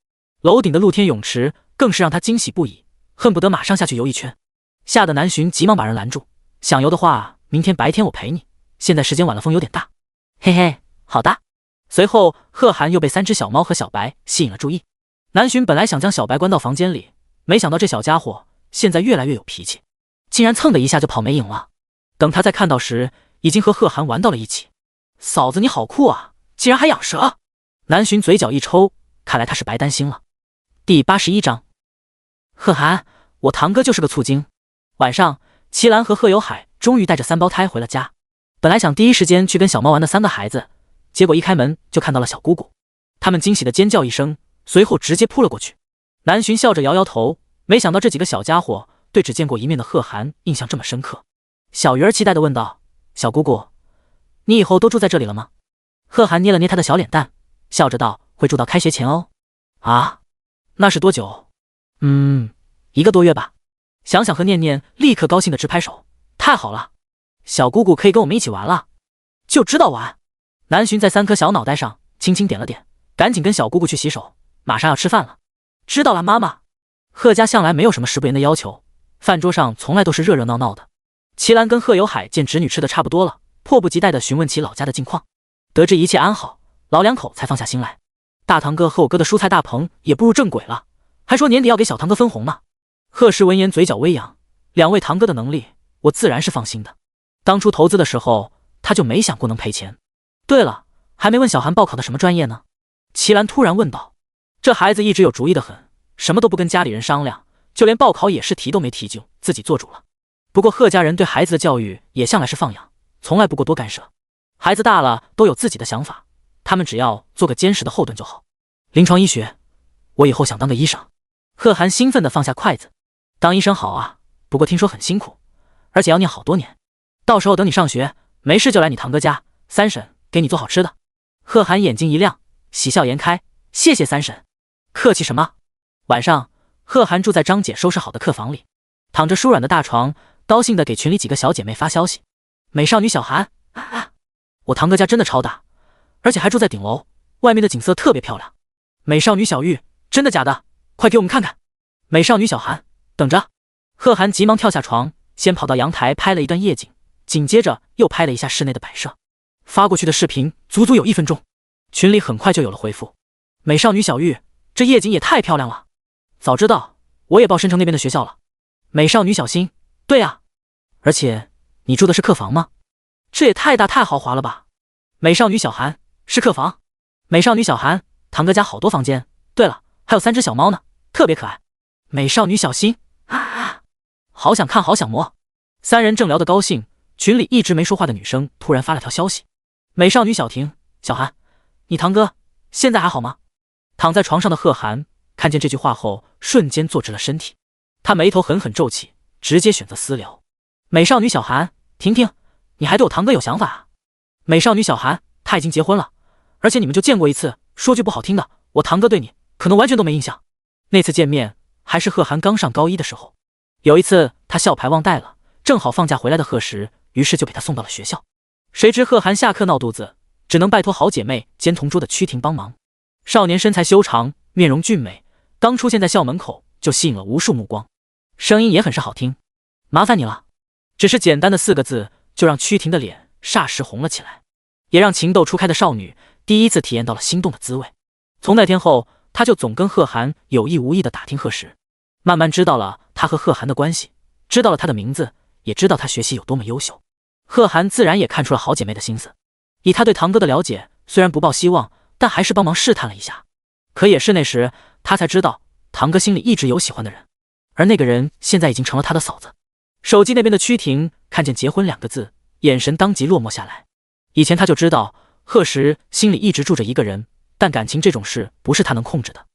楼顶的露天泳池更是让他惊喜不已，恨不得马上下去游一圈。吓得南浔急忙把人拦住，想游的话，明天白天我陪你，现在时间晚了，风有点大。嘿嘿，好的。随后，贺涵又被3只小猫和小白吸引了注意。南浔本来想将小白关到房间里，没想到这小家伙现在越来越有脾气，竟然蹭的一下就跑没影了。等他再看到时，已经和贺涵玩到了一起。嫂子你好酷啊，竟然还养蛇！南浔嘴角一抽，看来他是白担心了。第81章，贺涵，我堂哥就是个醋精。晚上，齐兰和贺有海终于带着3胞胎回了家。本来想第一时间去跟小猫玩的3个孩子，结果一开门就看到了小姑姑，他们惊喜的尖叫一声，随后直接扑了过去。南浔笑着摇摇头，没想到这几个小家伙对只见过一面的贺涵印象这么深刻。小鱼儿期待的问道：“小姑姑，你以后都住在这里了吗？”贺涵捏了捏他的小脸蛋，笑着道：“会住到开学前哦。”啊，那是多久？1个多月吧。想想和念念立刻高兴的直拍手，太好了，小姑姑可以跟我们一起玩了。就知道玩。南浔在3颗小脑袋上轻轻点了点，赶紧跟小姑姑去洗手，马上要吃饭了。知道了，妈妈。贺家向来没有什么食不言的要求，饭桌上从来都是热热闹闹的。齐兰跟贺有海见侄女吃的差不多了，迫不及待地询问起老家的近况。得知一切安好，老两口才放下心来。大堂哥和我哥的蔬菜大棚也步入正轨了，还说年底要给小堂哥分红呢。贺氏闻言嘴角微扬，2位堂哥的能力我自然是放心的。当初投资的时候他就没想过能赔钱。对了，还没问小涵报考的什么专业呢？齐兰突然问道。这孩子一直有主意的很，什么都不跟家里人商量，就连报考也是提都没提就自己做主了。不过贺家人对孩子的教育也向来是放养，从来不过多干涉。孩子大了都有自己的想法，他们只要做个坚实的后盾就好。临床医学，我以后想当个医生。贺涵兴奋地放下筷子。当医生好啊，不过听说很辛苦，而且要念好多年。到时候等你上学没事就来你堂哥家，三婶给你做好吃的。贺涵眼睛一亮，喜笑颜开，谢谢三婶。客气什么。晚上，贺涵住在张姐收拾好的客房里，躺着舒软的大床，高兴地给群里几个小姐妹发消息。美少女小涵，我堂哥家真的超大，而且还住在顶楼，外面的景色特别漂亮。美少女小玉，真的假的？快给我们看看。美少女小涵，等着。贺涵急忙跳下床，先跑到阳台拍了一段夜景，紧接着又拍了一下室内的摆设。发过去的视频足足有1分钟，群里很快就有了回复。美少女小玉，这夜景也太漂亮了，早知道我也报申城那边的学校了。美少女小新，对啊，而且你住的是客房吗？这也太大太豪华了吧。美少女小涵，是客房。美少女小涵，堂哥家好多房间，对了，还有3只小猫呢，特别可爱。美少女小新，好想看好想摸。3人正聊得高兴，群里一直没说话的女生突然发了条消息。美少女小婷，小涵，你堂哥现在还好吗？躺在床上的贺涵看见这句话后，瞬间坐直了身体，他眉头狠狠皱起，直接选择私聊。美少女小涵，婷婷，你还对我堂哥有想法啊？美少女小涵，他已经结婚了，而且你们就见过一次，说句不好听的，我堂哥对你可能完全都没印象。那次见面还是贺涵刚上高1的时候，有一次他校牌忘带了，正好放假回来的贺时，于是就给他送到了学校。谁知贺涵下课闹肚子，只能拜托好姐妹兼同桌的曲婷帮忙。少年身材修长，面容俊美，刚出现在校门口就吸引了无数目光，声音也很是好听。麻烦你了。只是简单的4个字，就让曲婷的脸霎时红了起来，也让情窦初开的少女第一次体验到了心动的滋味。从那天后，她就总跟贺涵有意无意地打听贺时，慢慢知道了他和贺涵的关系，知道了他的名字，也知道他学习有多么优秀。贺涵自然也看出了好姐妹的心思，以他对堂哥的了解，虽然不抱希望，但还是帮忙试探了一下。可也是那时，他才知道堂哥心里一直有喜欢的人，而那个人现在已经成了他的嫂子。手机那边的曲婷看见结婚2个字，眼神当即落寞下来。以前他就知道贺时心里一直住着一个人，但感情这种事不是他能控制的，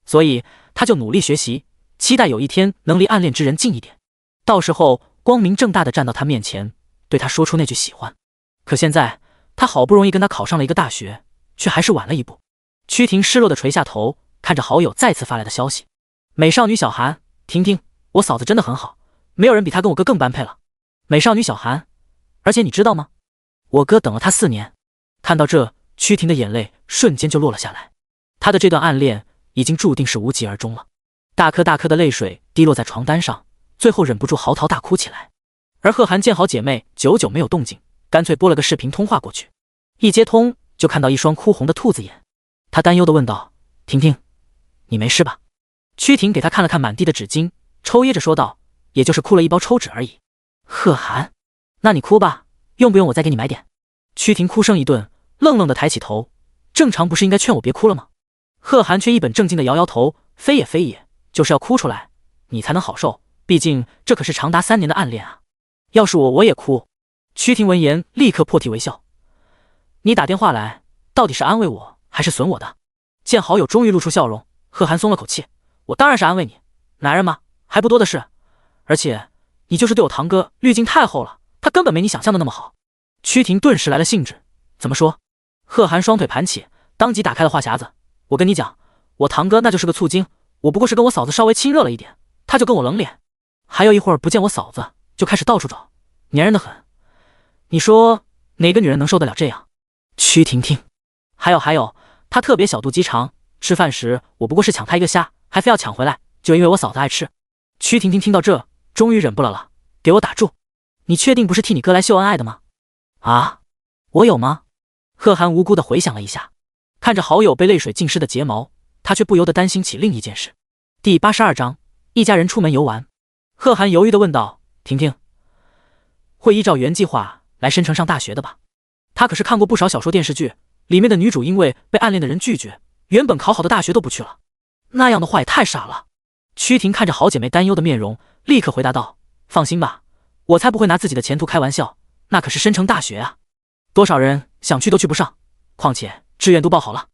所以他就努力学习，期待有一天能离暗恋之人近一点，到时候光明正大的站到他面前，对他说出那句喜欢。可现在他好不容易跟他考上了一个大学，却还是晚了一步。曲婷失落的垂下头，看着好友再次发来的消息。美少女小涵，婷婷，我嫂子真的很好，没有人比她跟我哥更般配了。美少女小涵，而且你知道吗？我哥等了他4年。看到这，曲婷的眼泪瞬间就落了下来。他的这段暗恋已经注定是无疾而终了。大颗大颗的泪水滴落在床单上，最后忍不住嚎啕大哭起来。而贺涵见好姐妹久久没有动静，干脆拨了个视频通话过去。一接通就看到一双哭红的兔子眼，他担忧地问道：“婷婷，你没事吧？”曲婷给他看了看满地的纸巾，抽噎着说道：“也就是哭了一包抽纸而已。”贺涵，那你哭吧，用不用我再给你买点？曲婷哭声一顿，愣愣地抬起头，正常不是应该劝我别哭了吗？贺涵却一本正经地摇摇头，非也非也，就是要哭出来，你才能好受，毕竟这可是长达3年的暗恋啊。要是我也哭。曲婷闻言立刻破涕为笑，你打电话来到底是安慰我还是损我的？见好友终于露出笑容，贺涵松了口气，我当然是安慰你，男人嘛还不多的是，而且你就是对我堂哥滤镜太厚了，他根本没你想象的那么好。曲婷顿时来了兴致，怎么说？贺涵双腿盘起，当即打开了话匣子，我跟你讲，我堂哥那就是个醋精，我不过是跟我嫂子稍微亲热了一点，他就跟我冷脸，还有一会儿不见我嫂子就开始到处找，粘人的很。你说哪个女人能受得了这样？曲婷婷，还有，他特别小肚鸡肠，吃饭时我不过是抢他一个虾，还非要抢回来，就因为我嫂子爱吃。曲婷婷听到这，终于忍不了，给我打住！你确定不是替你哥来秀恩爱的吗？啊，我有吗？贺涵无辜地回想了一下，看着好友被泪水浸湿的睫毛，他却不由得担心起另一件事。第82章，一家人出门游玩。贺涵犹豫地问道：“婷婷，会依照原计划来申城上大学的吧？”他可是看过不少小说电视剧，里面的女主因为被暗恋的人拒绝，原本考好的大学都不去了。那样的话也太傻了。曲婷看着好姐妹担忧的面容，立刻回答道：“放心吧，我才不会拿自己的前途开玩笑，那可是申城大学啊，多少人想去都去不上，况且志愿都报好了。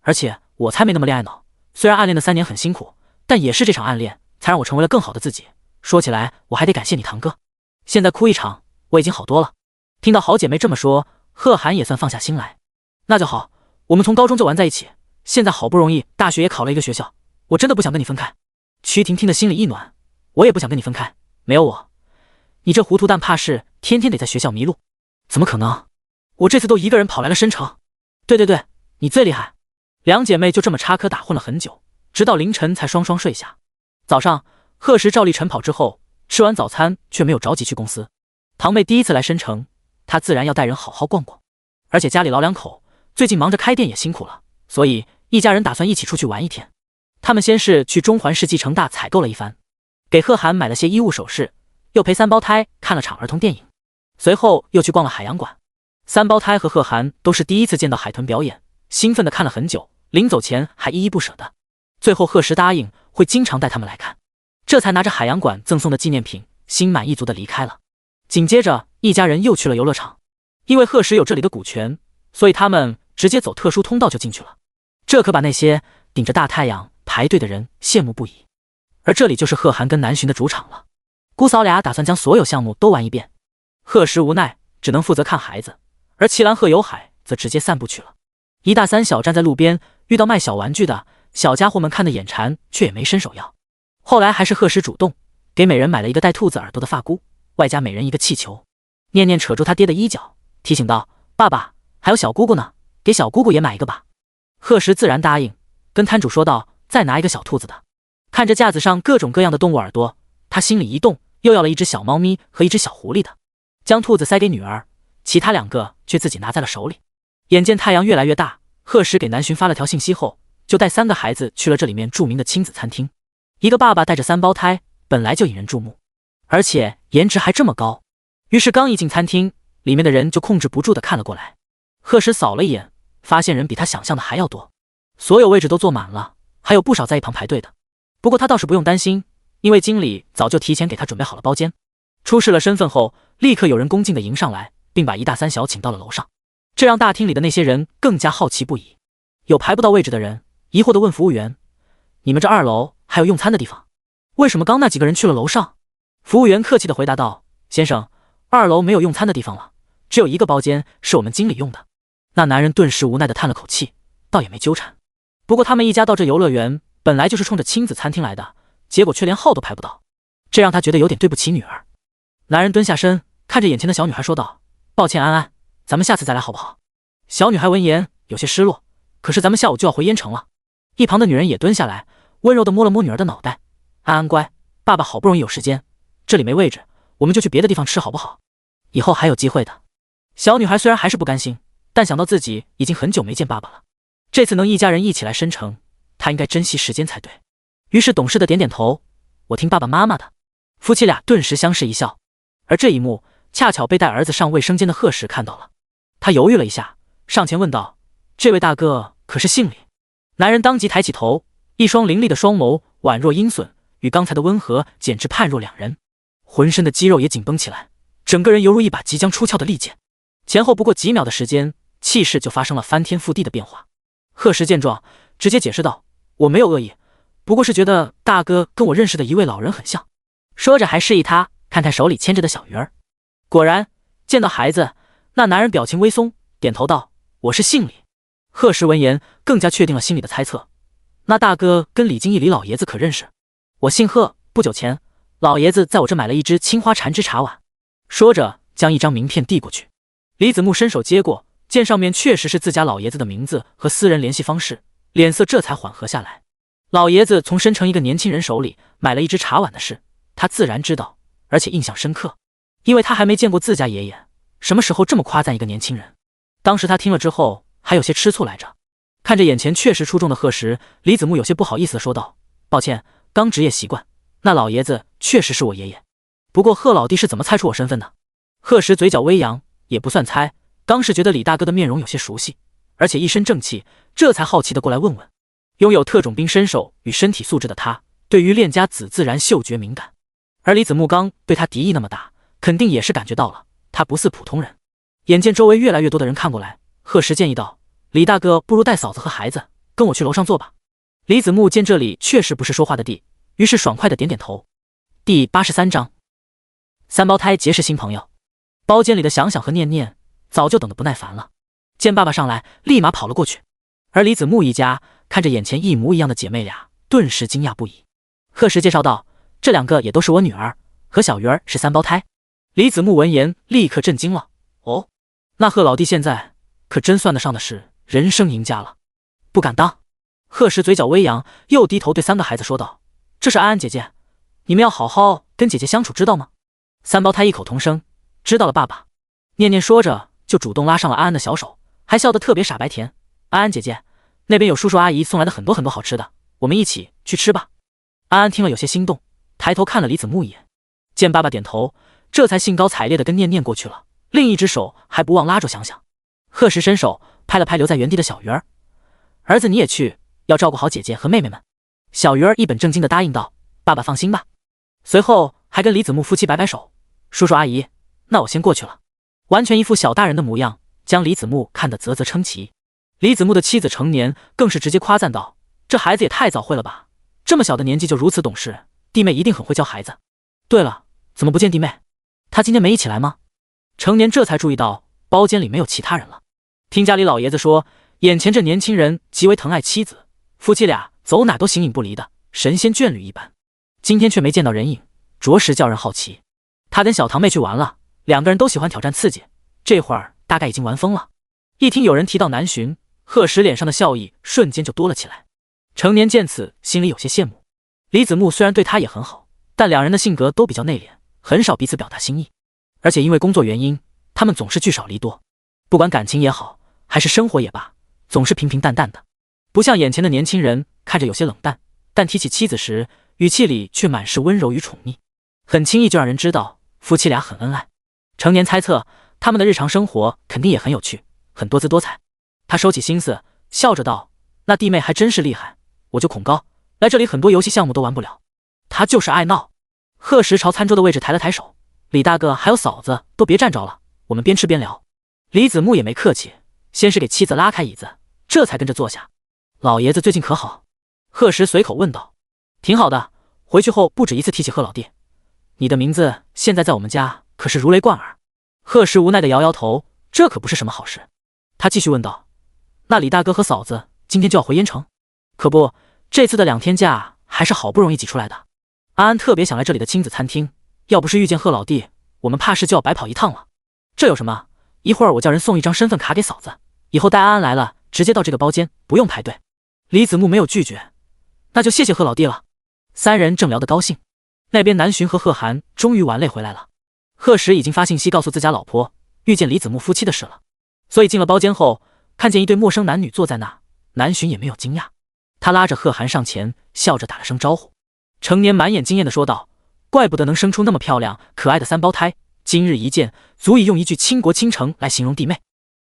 而且我才没那么恋爱脑，虽然暗恋的3年很辛苦，但也是这场暗恋才让我成为了更好的自己。说起来我还得感谢你堂哥，现在哭一场我已经好多了。”听到好姐妹这么说，贺涵也算放下心来。那就好，我们从高中就玩在一起，现在好不容易大学也考了一个学校，我真的不想跟你分开。曲婷听得心里一暖，我也不想跟你分开，没有我，你这糊涂蛋怕是天天得在学校迷路。怎么可能？我这次都一个人跑来了申城。对，你最厉害。两姐妹就这么插科打诨了很久，直到凌晨才双双睡下。早上，贺时照例晨跑之后，吃完早餐却没有着急去公司。堂妹第一次来申城，她自然要带人好好逛逛，而且家里老2口最近忙着开店也辛苦了，所以一家人打算一起出去玩一天。他们先是去中环世纪城大采购了一番，给贺涵买了些衣物首饰，又陪3胞胎看了场儿童电影，随后又去逛了海洋馆。3胞胎和贺涵都是第一次见到海豚表演，兴奋地看了很久，临走前还依依不舍的。最后贺时答应会经常带他们来看，这才拿着海洋馆赠送的纪念品，心满意足地离开了。紧接着一家人又去了游乐场，因为贺时有这里的股权，所以他们直接走特殊通道就进去了，这可把那些顶着大太阳排队的人羡慕不已。而这里就是贺涵跟南浔的主场了，姑嫂俩打算将所有项目都玩一遍。贺时无奈只能负责看孩子，而齐兰和有海则直接散步去了。一大三小站在路边，遇到卖小玩具的小家伙们看得眼馋，却也没伸手要。后来还是贺时主动给每人买了一个带兔子耳朵的发箍，外加每人一个气球。念念扯住他爹的衣角，提醒道：“爸爸，还有小姑姑呢，给小姑姑也买一个吧。”贺时自然答应，跟摊主说道：“再拿一个小兔子的。”看着架子上各种各样的动物耳朵，他心里一动，又要了一只小猫咪和一只小狐狸的，将兔子塞给女儿，其他2个却自己拿在了手里。眼见太阳越来越大，贺时给南浔发了条信息后，就带3个孩子去了这里面著名的亲子餐厅。一个爸爸带着3胞胎，本来就引人注目，而且颜值还这么高，于是刚一进餐厅，里面的人就控制不住地看了过来。贺时扫了一眼，发现人比他想象的还要多，所有位置都坐满了，还有不少在一旁排队的。不过他倒是不用担心，因为经理早就提前给他准备好了包间。出示了身份后，立刻有人恭敬地迎上来，并把一大三小请到了楼上，这让大厅里的那些人更加好奇不已。有排不到位置的人疑惑地问服务员：“你们这2楼还有用餐的地方，为什么刚那几个人去了楼上？”服务员客气地回答道：“先生，2楼没有用餐的地方了，只有一个包间是我们经理用的。”那男人顿时无奈地叹了口气，倒也没纠缠。不过他们一家到这游乐园本来就是冲着亲子餐厅来的，结果却连号都排不到，这让他觉得有点对不起女儿。男人蹲下身，看着眼前的小女孩说道：“抱歉安安，咱们下次再来好不好？小女孩闻言有些失落，可是咱们下午就要回烟城了。一旁的女人也蹲下来，温柔地摸了摸女儿的脑袋。安安乖，爸爸好不容易有时间，这里没位置，我们就去别的地方吃好不好？以后还有机会的。小女孩虽然还是不甘心，但想到自己已经很久没见爸爸了，这次能一家人一起来申城，她应该珍惜时间才对。于是懂事的点点头，我听爸爸妈妈的。夫妻俩顿时相视一笑，而这一幕恰巧被带儿子上卫生间的贺石看到了。他犹豫了一下，上前问道：“这位大哥可是姓李？”男人当即抬起头，一双凌厉的双眸宛若鹰隼，与刚才的温和简直判若两人，浑身的肌肉也紧绷起来，整个人犹如一把即将出鞘的利剑。前后不过几秒的时间，气势就发生了翻天覆地的变化。贺石见状，直接解释道：“我没有恶意，不过是觉得大哥跟我认识的一位老人很像。”说着还示意他看看手里牵着的小鱼儿。果然，见到孩子，那男人表情微松，点头道：“我是姓李。”贺石闻言更加确定了心里的猜测，那大哥跟李金义李老爷子可认识？我姓贺，不久前老爷子在我这买了一只青花禅之茶碗。说着将一张名片递过去。李子木伸手接过，见上面确实是自家老爷子的名字和私人联系方式，脸色这才缓和下来。老爷子从申城一个年轻人手里买了一只茶碗的事，他自然知道，而且印象深刻，因为他还没见过自家爷爷什么时候这么夸赞一个年轻人。当时他听了之后还有些吃醋来着。看着眼前确实出众的贺石，李子木有些不好意思地说道：“抱歉，刚职业习惯，那老爷子确实是我爷爷。不过贺老弟是怎么猜出我身份的？”贺石嘴角微扬，也不算猜，刚是觉得李大哥的面容有些熟悉，而且一身正气，这才好奇地过来问问。拥有特种兵身手与身体素质的他，对于练家子自然嗅觉敏感，而李子木刚对他敌意那么大，肯定也是感觉到了他不似普通人。眼见周围越来越多的人看过来，贺石建议道：“李大哥不如带嫂子和孩子跟我去楼上坐吧。”李子木见这里确实不是说话的地，于是爽快的点点头。第83章，三胞胎结识新朋友。包间里的想想和念念早就等得不耐烦了，见爸爸上来立马跑了过去。而李子木一家看着眼前一模一样的姐妹俩，顿时惊讶不已。贺石介绍道：“这两个也都是我女儿，和小鱼儿是三胞胎。”李子木闻言立刻震惊了：“哦，那贺老弟现在可真算得上的是人生赢家了。”不敢当。贺石嘴角微扬，又低头对三个孩子说道：“这是安安姐姐，你们要好好跟姐姐相处，知道吗？”三胞胎异口同声：“知道了，爸爸。”念念说着就主动拉上了安安的小手，还笑得特别傻白甜：“安安姐姐，那边有叔叔阿姨送来的很多很多好吃的，我们一起去吃吧。”安安听了有些心动，抬头看了李子木一眼，见爸爸点头，这才兴高采烈地跟念念过去了，另一只手还不忘拉住想想。贺石伸手拍了拍留在原地的小鱼儿：“儿子你也去，要照顾好姐姐和妹妹们。”小鱼儿一本正经地答应道：“爸爸放心吧。”随后还跟李子木夫妻摆摆手：“叔叔阿姨，那我先过去了。”完全一副小大人的模样，将李子木看得啧啧称奇。李子木的妻子成年更是直接夸赞道：“这孩子也太早会了吧，这么小的年纪就如此懂事，弟妹一定很会教孩子。对了，怎么不见弟妹？她今天没一起来吗？”成年这才注意到包间里没有其他人了。听家里老爷子说，眼前这年轻人极为疼爱妻子，夫妻俩走哪都形影不离的，神仙眷侣一般。今天却没见到人影，着实叫人好奇。他跟小堂妹去玩了，两个人都喜欢挑战刺激，这会儿大概已经玩疯了。一听有人提到南巡，贺石脸上的笑意瞬间就多了起来。成年见此，心里有些羡慕。李子木虽然对他也很好，但两人的性格都比较内敛，很少彼此表达心意。而且因为工作原因，他们总是聚少离多，不管感情也好，还是生活也罢，总是平平淡淡的。不像眼前的年轻人看着有些冷淡，但提起妻子时，语气里却满是温柔与宠溺，很轻易就让人知道夫妻俩很恩爱。成年猜测他们的日常生活肯定也很有趣，很多姿多彩。他收起心思，笑着道：“那弟妹还真是厉害，我就恐高，来这里很多游戏项目都玩不了。”他就是爱闹。贺石朝餐桌的位置抬了抬手：“李大哥还有嫂子都别站着了，我们边吃边聊。”李子木也没客气，先是给妻子拉开椅子，这才跟着坐下。“老爷子最近可好？”贺石随口问道。“挺好的，回去后不止一次提起贺老弟，你的名字现在在我们家可是如雷贯耳。”贺石无奈地摇摇头，这可不是什么好事。他继续问道：“那李大哥和嫂子今天就要回烟城？”“可不，这次的2天假还是好不容易挤出来的。安安特别想来这里的亲子餐厅，要不是遇见贺老弟，我们怕是就要白跑一趟了。”“这有什么？一会儿我叫人送一张身份卡给嫂子，以后带安安来了，直接到这个包间，不用排队。李子木没有拒绝，那就谢谢贺老弟了。三人正聊得高兴，那边南巡和贺涵终于玩累回来了。贺石已经发信息告诉自家老婆遇见李子木夫妻的事了，所以进了包间后，看见一对陌生男女坐在那，南巡也没有惊讶。他拉着贺涵上前，笑着打了声招呼。成年满眼惊艳地说道：怪不得能生出那么漂亮可爱的三胞胎，今日一见，足以用一句倾国倾城来形容弟妹。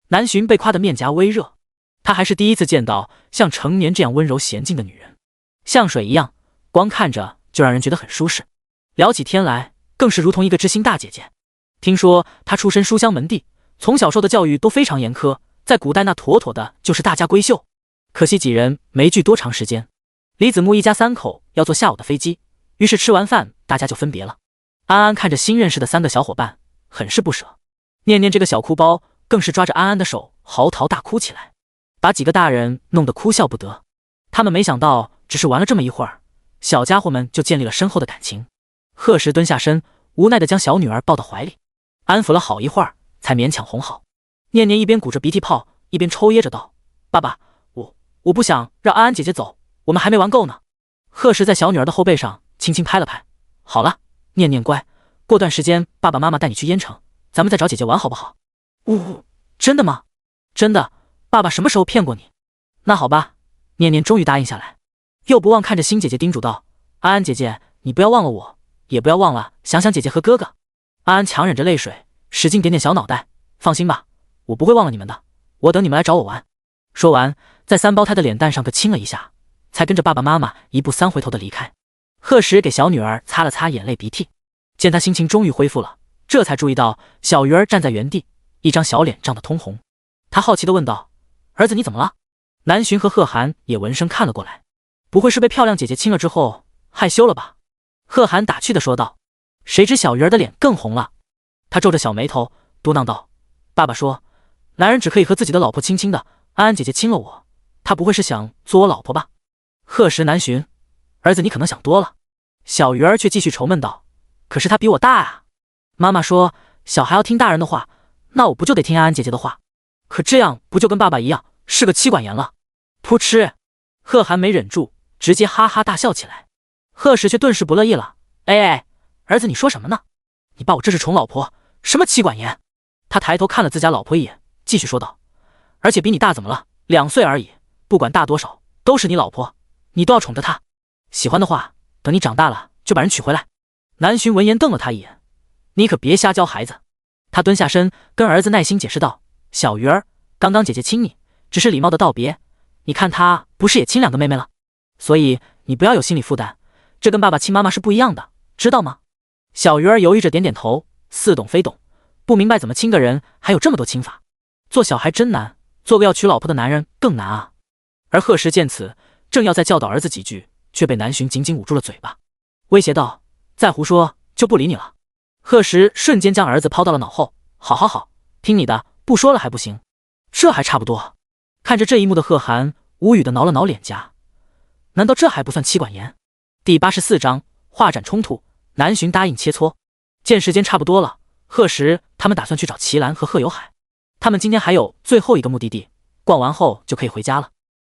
南巡被夸得面颊微热，他还是第一次见到像成年这样温柔娴静的女人，像水一样，光看着就让人觉得很舒适。聊起天来，更是如同一个知心大姐姐。听说她出身书香门第，从小受的教育都非常严苛，在古代那妥妥的就是大家闺秀。可惜几人没聚多长时间，李子木一家三口要坐下午的飞机，于是吃完饭大家就分别了。安安看着新认识的三个小伙伴，很是不舍。念念这个小哭包更是抓着安安的手嚎啕大哭起来，把几个大人弄得哭笑不得。他们没想到只是玩了这么一会儿，小家伙们就建立了深厚的感情。贺石蹲下身，无奈地将小女儿抱到怀里，安抚了好一会儿，才勉强哄好。念念一边鼓着鼻涕泡，一边抽噎着道：爸爸，我不想让安安姐姐走，我们还没玩够呢。贺石在小女儿的后背上轻轻拍了拍，好了，念念乖，过段时间爸爸妈妈带你去烟城，咱们再找姐姐玩好不好？真的吗？真的，爸爸什么时候骗过你？那好吧。念念终于答应下来，又不忘看着新姐姐叮嘱道：安安姐姐，你不要忘了我，也不要忘了想想姐姐和哥哥。安安强忍着泪水，使劲点点小脑袋，放心吧，我不会忘了你们的，我等你们来找我玩。说完，在三胞胎的脸蛋上各亲了一下，才跟着爸爸妈妈一步三回头的离开。贺石给小女儿擦了擦眼泪鼻涕，见她心情终于恢复了，这才注意到小鱼儿站在原地，一张小脸涨得通红。他好奇地问道：儿子你怎么了？南巡和贺涵也闻声看了过来，不会是被漂亮姐姐亲了之后害羞了吧？贺涵打趣地说道。谁知小鱼儿的脸更红了，他皱着小眉头嘟囔道：爸爸说男人只可以和自己的老婆亲亲的，安安姐姐亲了我，她不会是想做我老婆吧？贺石南巡，儿子你可能想多了。小鱼儿却继续愁闷道：可是她比我大啊，妈妈说小孩要听大人的话，那我不就得听安安姐姐的话？可这样不就跟爸爸一样是个妻管严了？噗嗤！贺涵没忍住，直接哈哈大笑起来。贺石却顿时不乐意了：哎，儿子你说什么呢？你爸我这是宠老婆，什么妻管严？他抬头看了自家老婆一眼，继续说道：而且比你大怎么了？2岁而已，不管大多少都是你老婆，你都要宠着她。喜欢的话，等你长大了就把人娶回来。南巡闻言瞪了他一眼：你可别瞎教孩子。他蹲下身跟儿子耐心解释道：小鱼儿，刚刚姐姐亲你只是礼貌的道别，你看她不是也亲2个妹妹了？所以你不要有心理负担，这跟爸爸亲妈妈是不一样的，知道吗？小鱼儿犹豫着点点头，似懂非懂，不明白怎么亲个人还有这么多亲法。做小孩真难，做个要娶老婆的男人更难啊。而贺石见此，正要再教导儿子几句，却被南巡紧紧捂住了嘴巴，威胁道：再胡说就不理你了。贺石瞬间将儿子抛到了脑后：好，听你的，不说了还不行？这还差不多。看着这一幕的贺涵无语的挠了挠脸颊，难道这还不算妻管严？第84章画展冲突。南巡答应切磋，见时间差不多了，贺石他们打算去找齐兰和贺有海。他们今天还有最后一个目的地，逛完后就可以回家了。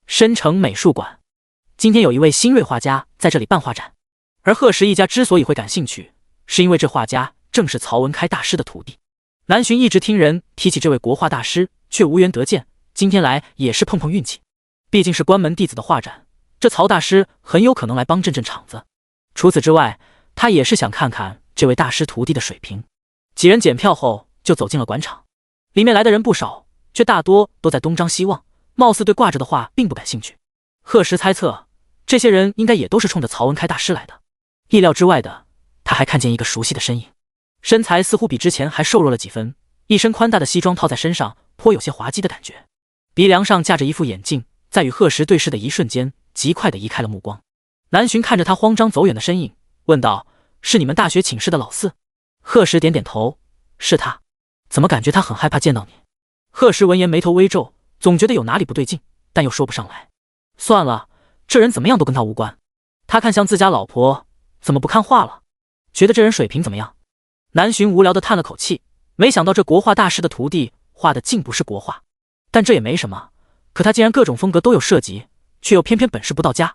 深城美术馆，今天有一位新锐画家在这里办画展，而贺石一家之所以会感兴趣，是因为这画家正是曹文开大师的徒弟。南巡一直听人提起这位国画大师，却无缘得见，今天来也是碰碰运气。毕竟是关门弟子的画展，这曹大师很有可能来帮镇场子。除此之外，他也是想看看这位大师徒弟的水平。几人检票后就走进了馆场，里面来的人不少，却大多都在东张西望，貌似对挂着的画并不感兴趣。贺石猜测，这些人应该也都是冲着曹文开大师来的。意料之外的，他还看见一个熟悉的身影，身材似乎比之前还瘦弱了几分，一身宽大的西装套在身上，颇有些滑稽的感觉。鼻梁上架着一副眼镜，在与贺石对视的一瞬间，极快地移开了目光。南巡看着他慌张走远的身影，问道：是你们大学寝室的老四？贺石点点头：是他。怎么感觉他很害怕见到你？贺石闻言眉头微皱，总觉得有哪里不对劲，但又说不上来。算了，这人怎么样都跟他无关。他看向自家老婆，怎么不看画了？觉得这人水平怎么样？南巡无聊地叹了口气，没想到这国画大师的徒弟画的竟不是国画，但这也没什么。可他竟然各种风格都有涉及，却又偏偏本事不到家。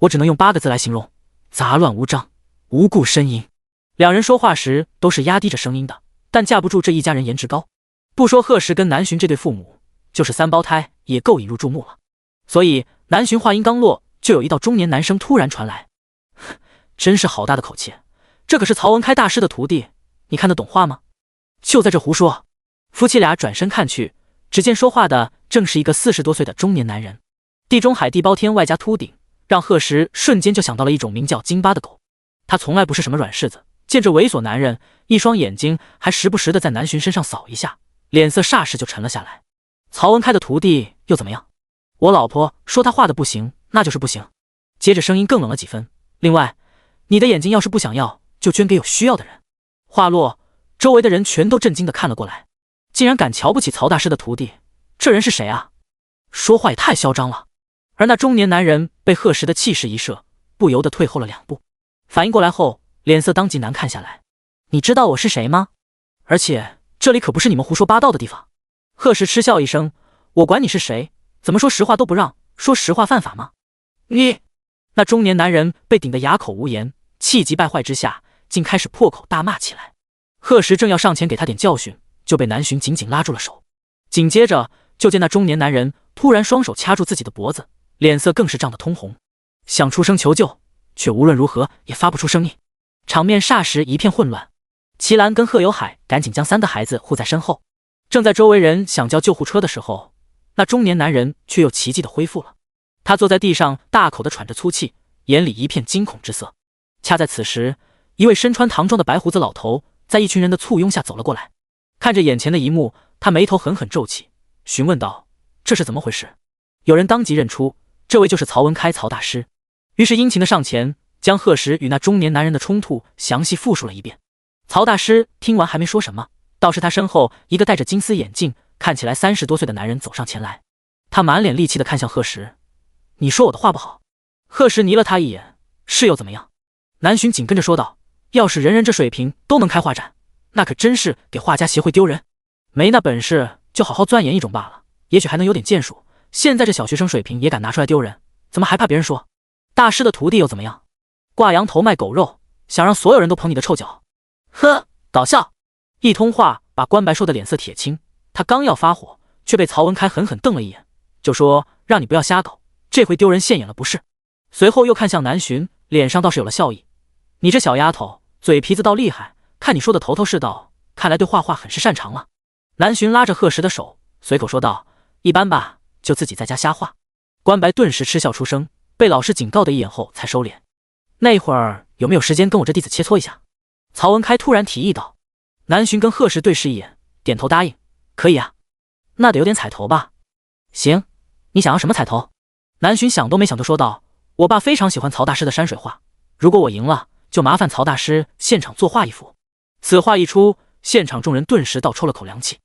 我只能用8个字来形容：杂乱无章，无故呻吟。两人说话时都是压低着声音的，但架不住这一家人颜值高。不说贺石跟南浔这对父母，就是3胞胎也够引入注目了。所以南浔话音刚落，就有一道中年男声突然传来：真是好大的口气，这可是曹文开大师的徒弟，你看得懂话吗？就在这胡说。夫妻俩转身看去，只见说话的正是一个40多岁的中年男人。地中海地包天外加秃顶，让贺石瞬间就想到了一种名叫京巴的狗。他从来不是什么软柿子，见着猥琐男人，一双眼睛还时不时的在南浔身上扫一下，脸色霎时就沉了下来。曹文开的徒弟又怎么样？我老婆说他画的不行，那就是不行。接着声音更冷了几分。另外，你的眼睛要是不想要，就捐给有需要的人。话落，周围的人全都震惊的看了过来，竟然敢瞧不起曹大师的徒弟，这人是谁啊？说话也太嚣张了。而那中年男人被贺石的气势一射，不由得退后了2步。反应过来后，脸色当即难看下来。你知道我是谁吗？而且这里可不是你们胡说八道的地方。贺石嗤笑一声，我管你是谁，怎么说实话都不让，说实话犯法吗？你……那中年男人被顶得哑口无言，气急败坏之下，竟开始破口大骂起来。贺石正要上前给他点教训，就被南浔紧紧拉住了手。紧接着就见那中年男人突然双手掐住自己的脖子，脸色更是涨得通红，想出声求救，却无论如何也发不出声音。场面霎时一片混乱。齐兰跟贺有海赶紧将3个孩子护在身后。正在周围人想叫救护车的时候，那中年男人却又奇迹的恢复了。他坐在地上大口的喘着粗气，眼里一片惊恐之色。恰在此时，一位身穿唐装的白胡子老头在一群人的簇拥下走了过来。看着眼前的一幕，他眉头狠狠皱起，询问道：这是怎么回事？有人当即认出这位就是曹文开曹大师，于是殷勤的上前将贺石与那中年男人的冲突详细复述了一遍。曹大师听完还没说什么，倒是他身后一个戴着金丝眼镜，看起来30多岁的男人走上前来。他满脸戾气的看向贺石：你说我的话不好？贺石睨了他一眼，是又怎么样？南浔紧跟着说道：要是人人这水平都能开画展，那可真是给画家协会丢人。没那本事就好好钻研一种罢了，也许还能有点建树。现在这小学生水平也敢拿出来丢人，怎么还怕别人说？大师的徒弟又怎么样？挂羊头卖狗肉，想让所有人都捧你的臭脚？呵，搞笑！一通话把关白说的脸色铁青，他刚要发火，却被曹文开狠狠瞪了一眼，就说让你不要瞎搞，这回丢人现眼了不是？随后又看向南浔，脸上倒是有了笑意。你这小丫头，嘴皮子倒厉害，看你说的头头是道，看来对画画很是擅长了。南浔拉着贺石的手，随口说道：一般吧，就自己在家瞎画。关白顿时嗤笑出声，被老师警告的一眼后才收敛。那会儿有没有时间跟我这弟子切磋一下？曹文开突然提议道。南浔跟贺石对视一眼，点头答应：可以啊。那得有点彩头吧？行，你想要什么彩头？南浔想都没想就说道：我爸非常喜欢曹大师的山水画，如果我赢了，就麻烦曹大师现场作画一幅。此话一出，现场众人顿时倒抽了口凉气。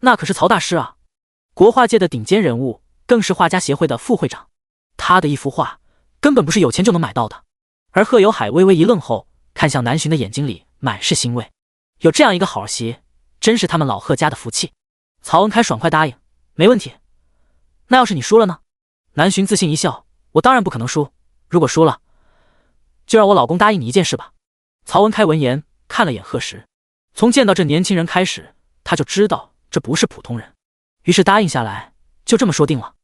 那可是曹大师啊，国画界的顶尖人物，更是画家协会的副会长，他的一幅画根本不是有钱就能买到的。而贺有海微微一愣后，看向南浔的眼睛里满是欣慰，有这样一个好儿媳，真是他们老贺家的福气。曹文开爽快答应：没问题。那要是你输了呢？南浔自信一笑：我当然不可能输，如果输了，就让我老公答应你一件事吧。曹文开闻言看了眼贺石，从见到这年轻人开始，他就知道这不是普通人，于是答应下来，就这么说定了。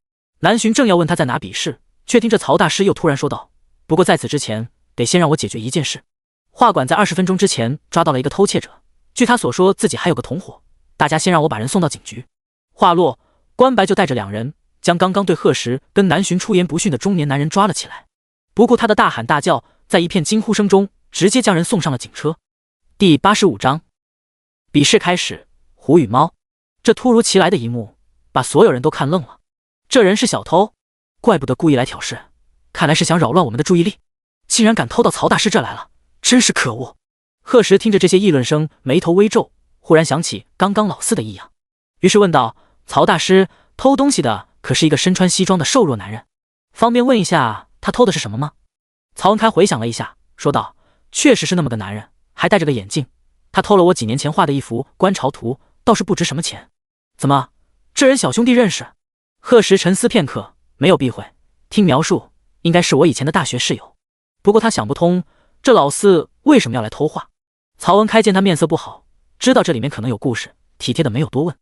南浔正要问他在哪比试，却听着曹大师又突然说道：不过在此之前，得先让我解决一件事。画馆在20分钟之前抓到了一个偷窃者，据他所说自己还有个同伙，大家先让我把人送到警局。话落，关白就带着2人将刚刚对贺石跟南浔出言不逊的中年男人抓了起来，不顾他的大喊大叫，在一片惊呼声中直接将人送上了警车。第85章比试开始。虎与猫，这突如其来的一幕把所有人都看愣了。这人是小偷，怪不得故意来挑事，看来是想扰乱我们的注意力，竟然敢偷到曹大师这来了，真是可恶。贺石听着这些议论声，眉头微皱，忽然想起刚刚老四的异样，于是问道：曹大师，偷东西的可是一个身穿西装的瘦弱男人，方便问一下他偷的是什么吗？曹文开回想了一下，说道：确实是那么个男人，还戴着个眼镜，他偷了我几年前画的一幅观潮图，倒是不值什么钱。怎么，这人小兄弟认识？贺时沉思片刻，没有避讳，听描述，应该是我以前的大学室友。不过他想不通，这老四为什么要来偷画。曹文开见他面色不好，知道这里面可能有故事，体贴的没有多问，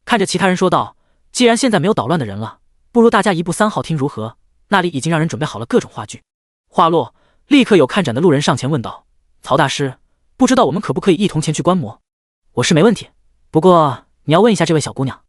看着其他人说道：既然现在没有捣乱的人了，不如大家移步3号厅如何？那里已经让人准备好了各种话剧。话落，立刻有看展的路人上前问道：曹大师，不知道我们可不可以一同前去观摩？我是没问题，不过你要问一下这位小姑娘。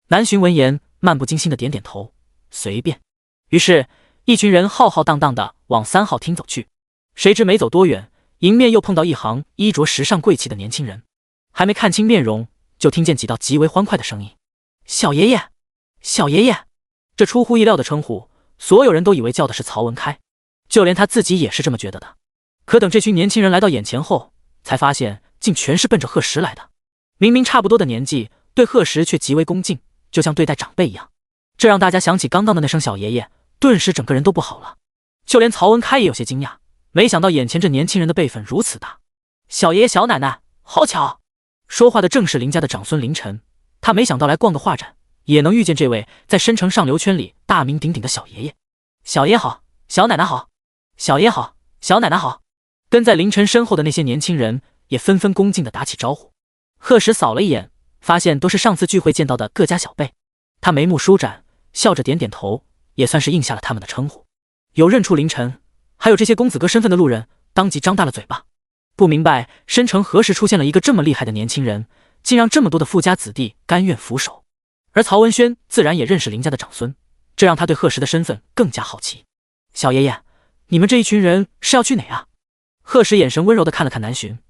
南巡闻言，漫不经心的点点头，随便。于是，一群人浩浩荡荡的往3号厅走去。谁知没走多远，迎面又碰到一行衣着时尚贵气的年轻人，还没看清面容，就听见几道极为欢快的声音：小爷爷，小爷爷！这出乎意料的称呼，所有人都以为叫的是曹文开，就连他自己也是这么觉得的。可等这群年轻人来到眼前后，才发现竟全是奔着贺时来的。明明差不多的年纪，对贺时却极为恭敬，就像对待长辈一样。这让大家想起刚刚的那声小爷爷，顿时整个人都不好了。就连曹文开也有些惊讶，没想到眼前这年轻人的辈分如此大。小爷爷小奶奶，好巧！说话的正是林家的长孙林晨，他没想到来逛个画展，也能遇见这位在申城上流圈里大名鼎鼎的小爷爷。小爷好，小奶奶好，小爷好，小奶奶好。跟在林晨身后的那些年轻人也纷纷恭敬地打起招呼。贺时扫了一眼，发现都是上次聚会见到的各家小辈，他眉目舒展，笑着点点头，也算是应下了他们的称呼。有认出林晨还有这些公子哥身份的路人，当即张大了嘴巴，不明白申城何时出现了一个这么厉害的年轻人，竟让这么多的富家子弟甘愿俯首。而曹文轩自然也认识林家的长孙，这让他对贺时的身份更加好奇。小爷爷，你们这一群人是要去哪啊？贺时眼神温柔地看了看南巡，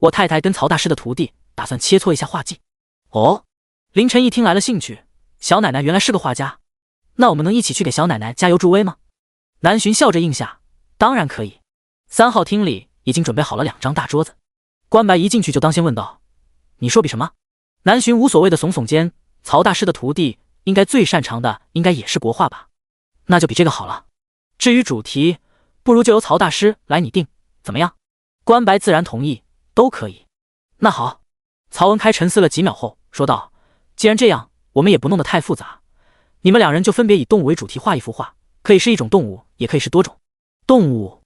我太太跟曹大师的徒弟打算切磋一下画技。哦，林晨一听来了兴趣，小奶奶原来是个画家，那我们能一起去给小奶奶加油助威吗？南巡笑着应下，当然可以。3号厅里已经准备好了2张大桌子，关白一进去就当先问道：你说比什么？南巡无所谓的耸耸肩，曹大师的徒弟应该最擅长的应该也是国画吧，那就比这个好了。至于主题，不如就由曹大师来拟定，怎么样？关白自然同意，都可以。那好。曹文开沉思了几秒后说道：既然这样，我们也不弄得太复杂，你们2人就分别以动物为主题画一幅画，可以是一种动物，也可以是多种动物。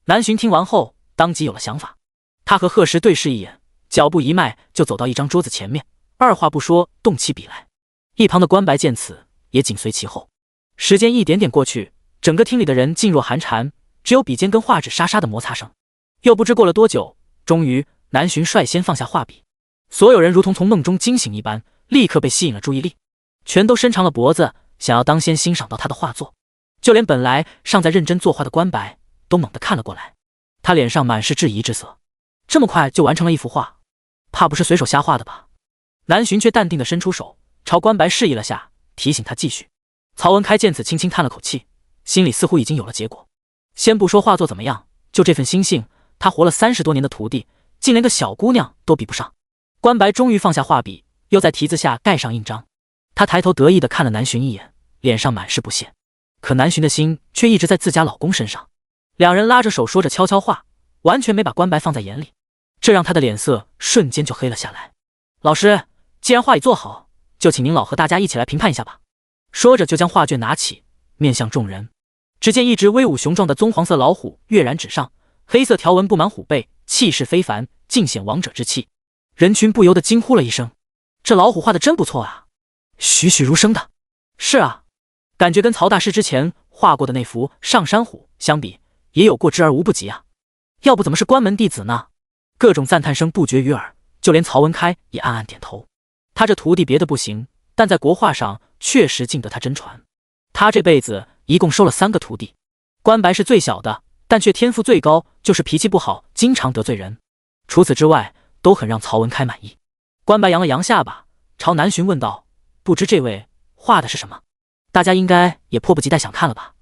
南巡听完后当即有了想法，他和贺时对视一眼，脚步一迈就走到一张桌子前面，二话不说动起笔来。一旁的关白见此也紧随其后。时间一点点过去，整个厅里的人噤若寒蝉，只有笔尖跟画纸沙沙的摩擦声。又不知过了多久，终于南巡率先放下画笔，所有人如同从梦中惊醒一般，立刻被吸引了注意力，全都伸长了脖子，想要当先欣赏到他的画作。就连本来尚在认真作画的关白都猛地看了过来，他脸上满是质疑之色。这么快就完成了一幅画，怕不是随手瞎画的吧？南巡却淡定地伸出手朝关白示意了下，提醒他继续。曹文开见此轻轻叹了口气，心里似乎已经有了结果。先不说画作怎么样，就这份心性，他活了30多年的徒弟竟连个小姑娘都比不上。关白终于放下画笔，又在题字下盖上印章。他抬头得意地看了南巡一眼，脸上满是不屑。可南巡的心却一直在自家老公身上。2人拉着手说着悄悄话，完全没把关白放在眼里，这让他的脸色瞬间就黑了下来。老师，既然画已做好，就请您老和大家一起来评判一下吧。说着就将画卷拿起，面向众人。只见一只威武雄壮的棕黄色老虎跃然纸上，黑色条纹布满虎背，气势非凡，尽显王者之气。人群不由得惊呼了一声：这老虎画的真不错啊，栩栩如生的。是啊，感觉跟曹大师之前画过的那幅上山虎相比，也有过之而无不及啊。要不怎么是关门弟子呢？各种赞叹声不绝于耳，就连曹文开也暗暗点头。他这徒弟别的不行，但在国画上确实敬得他真传。他这辈子一共收了3个徒弟，关白是最小的，但却天赋最高，就是脾气不好，经常得罪人。除此之外，都很让曹文开满意。关白扬了扬下巴，朝南巡问道：不知这位画的是什么？大家应该也迫不及待想看了吧？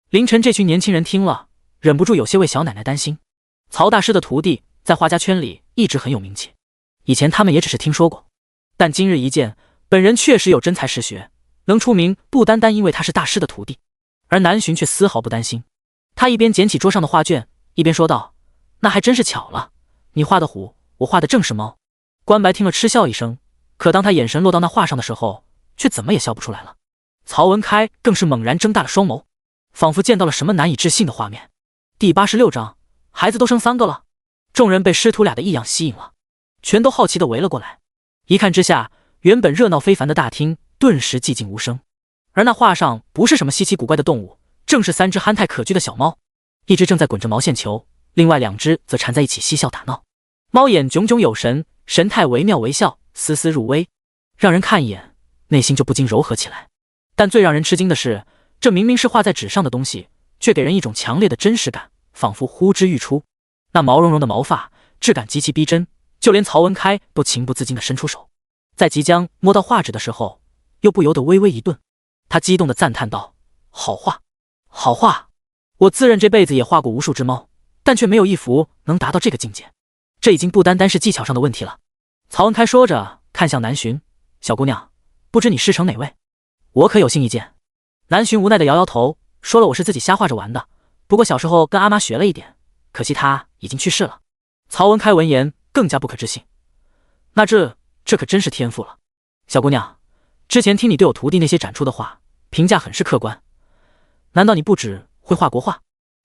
凌晨这群年轻人听了，忍不住有些为小奶奶担心。曹大师的徒弟在画家圈里一直很有名气，以前他们也只是听说过，但今日一见，本人确实有真才实学，能出名不单单因为他是大师的徒弟。而南巡却丝毫不担心，他一边捡起桌上的画卷，一边说道：那还真是巧了，你画的虎，我画的正是猫。关白听了嗤笑一声，可当他眼神落到那画上的时候，却怎么也笑不出来了。曹文开更是猛然睁大了双眸，仿佛见到了什么难以置信的画面。第86章，孩子都生3个了。众人被师徒俩的异样吸引了，全都好奇地围了过来。一看之下，原本热闹非凡的大厅顿时寂静无声。而那画上不是什么稀奇古怪的动物，正是3只憨态可掬的小猫，一只正在滚着毛线球，另外2只则缠在一起嬉笑打闹。猫眼炯炯有神，神态惟妙惟肖，丝丝入微，让人看一眼内心就不禁柔和起来。但最让人吃惊的是，这明明是画在纸上的东西，却给人一种强烈的真实感，仿佛呼之欲出。那毛茸茸的毛发质感极其逼真，就连曹文开都情不自禁地伸出手，在即将摸到画纸的时候，又不由得微微一顿。他激动地赞叹道：好画，好画！我自认这辈子也画过无数只猫，但却没有一幅能达到这个境界。这已经不单单是技巧上的问题了。曹文开说着，看向南浔：小姑娘，不知你师承哪位？我可有幸一见。南浔无奈地摇摇头，说了我是自己瞎画着玩的，不过小时候跟阿妈学了一点，可惜她已经去世了。曹文开闻言更加不可置信，那这可真是天赋了。小姑娘，之前听你对我徒弟那些展出的画评价很是客观，难道你不只会画国画？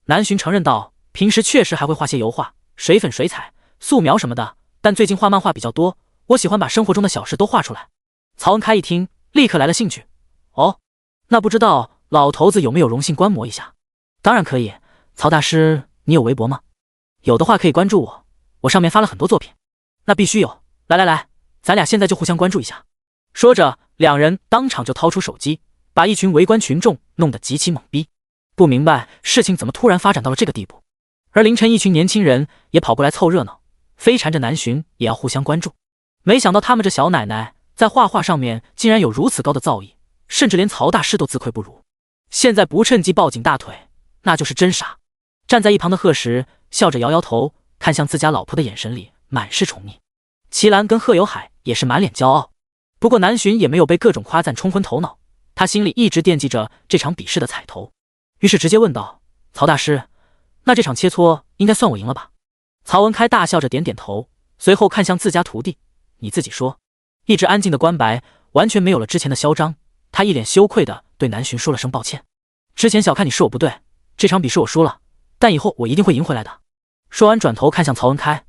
南浔承认道，平时确实还会画些油画、水粉、水彩、素描什么的，但最近画漫画比较多，我喜欢把生活中的小事都画出来。曹文开一听，立刻来了兴趣。哦，那不知道老头子有没有荣幸观摩一下？当然可以。曹大师，你有微博吗？有的话可以关注我，我上面发了很多作品。那必须有，来，咱俩现在就互相关注一下。说着，两人当场就掏出手机，把一群围观群众弄得极其懵逼，不明白事情怎么突然发展到了这个地步。而凌晨一群年轻人也跑过来凑热闹，非缠着南浔也要互相关注。没想到他们这小奶奶在画画上面竟然有如此高的造诣，甚至连曹大师都自愧不如。现在不趁机抱紧大腿，那就是真傻。站在一旁的贺石笑着摇摇头，看向自家老婆的眼神里满是宠溺。齐兰跟贺有海也是满脸骄傲。不过南浔也没有被各种夸赞冲昏头脑，他心里一直惦记着这场比试的彩头，于是直接问道：曹大师，那这场切磋应该算我赢了吧？曹文开大笑着点点头，随后看向自家徒弟：你自己说。一直安静的关白完全没有了之前的嚣张，他一脸羞愧地对南浔说了声抱歉，之前小看你是我不对，这场比试我输了，但以后我一定会赢回来的。说完转头看向曹文开：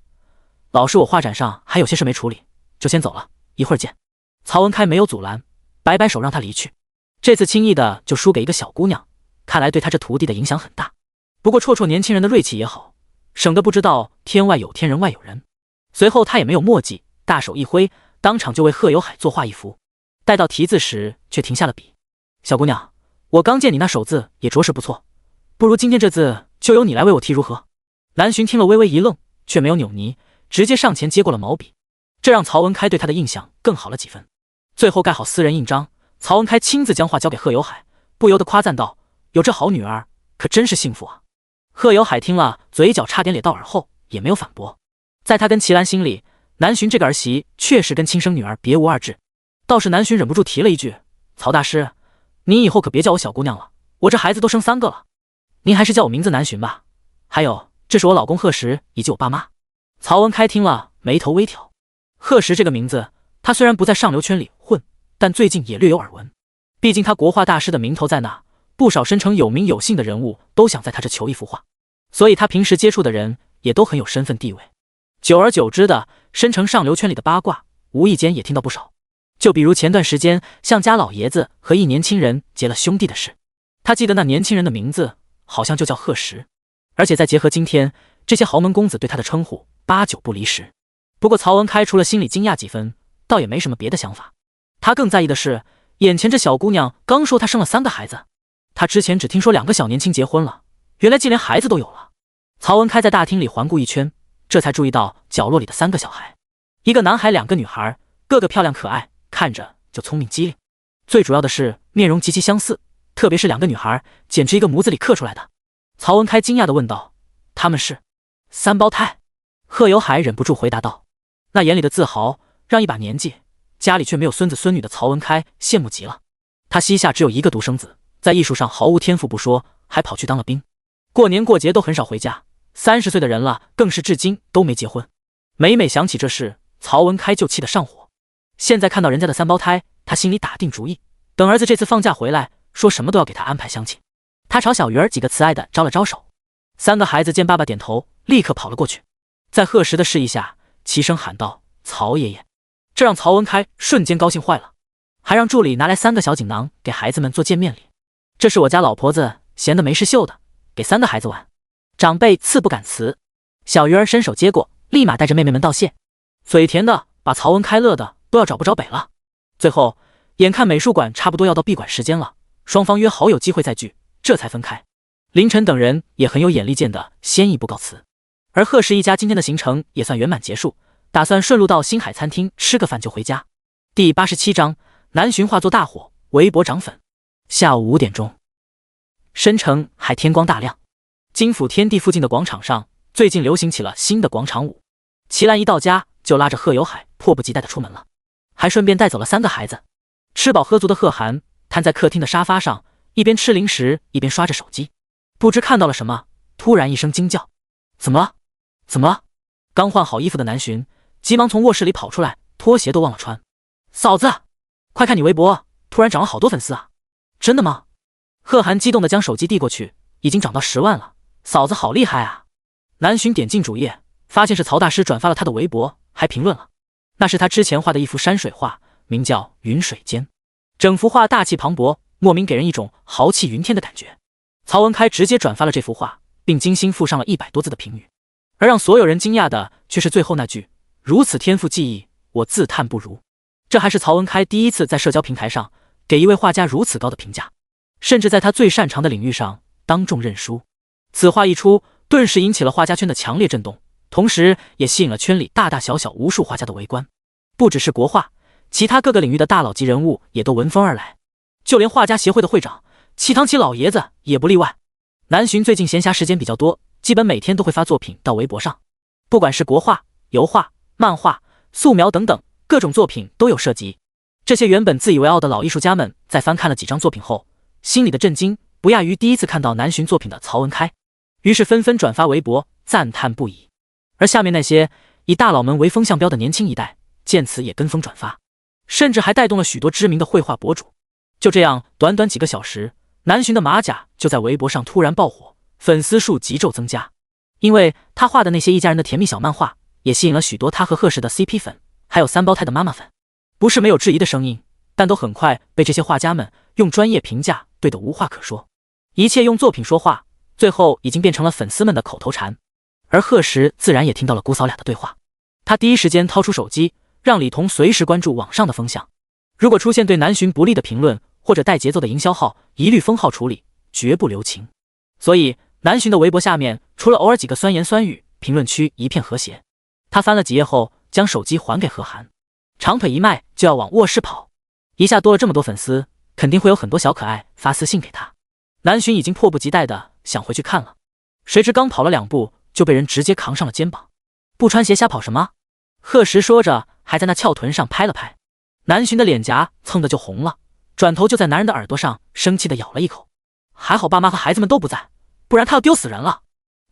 老师，我画展上还有些事没处理，就先走了，一会儿见。曹文开没有阻拦，摆摆手让他离去。这次轻易的就输给一个小姑娘，看来对他这徒弟的影响很大。不过绰绰年轻人的锐气也好，省得不知道天外有天人外有人。随后他也没有墨迹，大手一挥，当场就为贺有海作画一幅。待到题字时却停下了笔。小姑娘，我刚见你那手字也着实不错，不如今天这字就由你来为我题如何？南浔听了微微一愣，却没有扭捏，直接上前接过了毛笔，这让曹文开对他的印象更好了几分。最后盖好私人印章，曹文开亲自将画交给贺有海，不由得夸赞道：有这好女儿可真是幸福啊。贺有海听了，嘴角差点咧到耳后，也没有反驳。在他跟齐兰心里，南浔这个儿媳确实跟亲生女儿别无二致。倒是南浔忍不住提了一句：曹大师，您以后可别叫我小姑娘了，我这孩子都生3个了，您还是叫我名字南浔吧。还有，这是我老公贺石以及我爸妈。曹文开听了，眉头微挑。贺石这个名字，他虽然不在上流圈里混，但最近也略有耳闻。毕竟他国画大师的名头在那，不少深城有名有姓的人物都想在他这求一幅画，所以他平时接触的人也都很有身份地位。久而久之的，深城上流圈里的八卦，无意间也听到不少。就比如前段时间向家老爷子和一年轻人结了兄弟的事，他记得那年轻人的名字好像就叫贺石，而且再结合今天这些豪门公子对他的称呼，8、9不离10。不过曹文开除了心里惊讶几分，倒也没什么别的想法。他更在意的是，眼前这小姑娘刚说她生了3个孩子，他之前只听说2个小年轻结婚了，原来竟连孩子都有了。曹文开在大厅里环顾一圈，这才注意到角落里的3个小孩，一个男孩2个女孩，个个漂亮可爱，看着就聪明机灵。最主要的是面容极其相似，特别是2个女孩，简直一个模子里刻出来的。曹文开惊讶地问道：他们是3胞胎？贺有海忍不住回答道，那眼里的自豪让一把年纪家里却没有孙子孙女的曹文开羡慕极了。他膝下只有一个独生子，在艺术上毫无天赋不说，还跑去当了兵，过年过节都很少回家，30岁的人了，更是至今都没结婚。每每想起这事，曹文开就气得上火。现在看到人家的3胞胎，他心里打定主意，等儿子这次放假回来，说什么都要给他安排相亲。他朝小鱼儿几个慈爱的招了招手，三个孩子见爸爸点头，立刻跑了过去，在贺石的示意下，齐声喊道：“曹爷爷！”这让曹文开瞬间高兴坏了，还让助理拿来3个小锦囊给孩子们做见面礼。这是我家老婆子闲得没事秀的，给3个孩子玩。长辈自不敢辞。小鱼儿伸手接过，立马带着妹妹们道谢，嘴甜的把曹文开乐的都要找不着北了。最后，眼看美术馆差不多要到闭馆时间了，双方约好有机会再聚，这才分开。凌晨等人也很有眼力见的先一步告辞，而贺氏一家今天的行程也算圆满结束，打算顺路到星海餐厅吃个饭就回家。第87章，南巡化作大火，微博涨粉。下午5点钟，申城还天光大亮。金府天地附近的广场上，最近流行起了新的广场舞。齐兰一到家就拉着贺有海迫不及待地出门了，还顺便带走了3个孩子。吃饱喝足的贺涵瘫在客厅的沙发上，一边吃零食一边刷着手机，不知看到了什么，突然一声惊叫：“怎么了？怎么了？”刚换好衣服的南巡急忙从卧室里跑出来，拖鞋都忘了穿。“嫂子，快看你微博，突然涨了好多粉丝啊！”“真的吗？”贺涵激动地将手机递过去，“已经涨到10万了，嫂子好厉害啊！”南巡点进主页，发现是曹大师转发了他的微博，还评论了，那是他之前画的一幅山水画，名叫《云水间》，整幅画大气磅礴，莫名给人一种豪气云天的感觉。曹文开直接转发了这幅画，并精心附上了100多字的评语。而让所有人惊讶的却是最后那句：“如此天赋技艺，我自叹不如。”这还是曹文开第一次在社交平台上给一位画家如此高的评价，甚至在他最擅长的领域上当众认输。此话一出，顿时引起了画家圈的强烈震动，同时也吸引了圈里大大小小无数画家的围观。不只是国画，其他各个领域的大佬级人物也都闻风而来，就连画家协会的会长齐唐齐老爷子也不例外。南巡最近闲暇时间比较多，基本每天都会发作品到微博上，不管是国画、油画、漫画、素描等等，各种作品都有涉及。这些原本自以为傲的老艺术家们在翻看了几张作品后，心里的震惊不亚于第一次看到南巡作品的曹文开，于是纷纷转发微博赞叹不已。而下面那些以大佬们为风向标的年轻一代见此也跟风转发，甚至还带动了许多知名的绘画博主。就这样，短短几个小时，南巡的马甲就在微博上突然爆火，粉丝数急骤增加。因为他画的那些一家人的甜蜜小漫画也吸引了许多他和贺氏的 CP 粉，还有3胞胎的妈妈粉。不是没有质疑的声音，但都很快被这些画家们用专业评价对得无话可说。一切用作品说话，最后已经变成了粉丝们的口头禅。而贺石自然也听到了姑嫂俩的对话，他第一时间掏出手机，让李彤随时关注网上的风向，如果出现对南巡不利的评论或者带节奏的营销号，一律封号处理，绝不留情。所以南巡的微博下面除了偶尔几个酸言酸语，评论区一片和谐。他翻了几页后，将手机还给贺涵，长腿一迈就要往卧室跑。一下多了这么多粉丝，肯定会有很多小可爱发私信给他。南巡已经迫不及待的想回去看了，谁知刚跑了2步就被人直接扛上了肩膀。不穿鞋瞎跑什么？贺石说着还在那翘臀上拍了拍。南巡的脸颊蹭的就红了，转头就在男人的耳朵上生气的咬了一口。还好爸妈和孩子们都不在，不然他要丢死人了。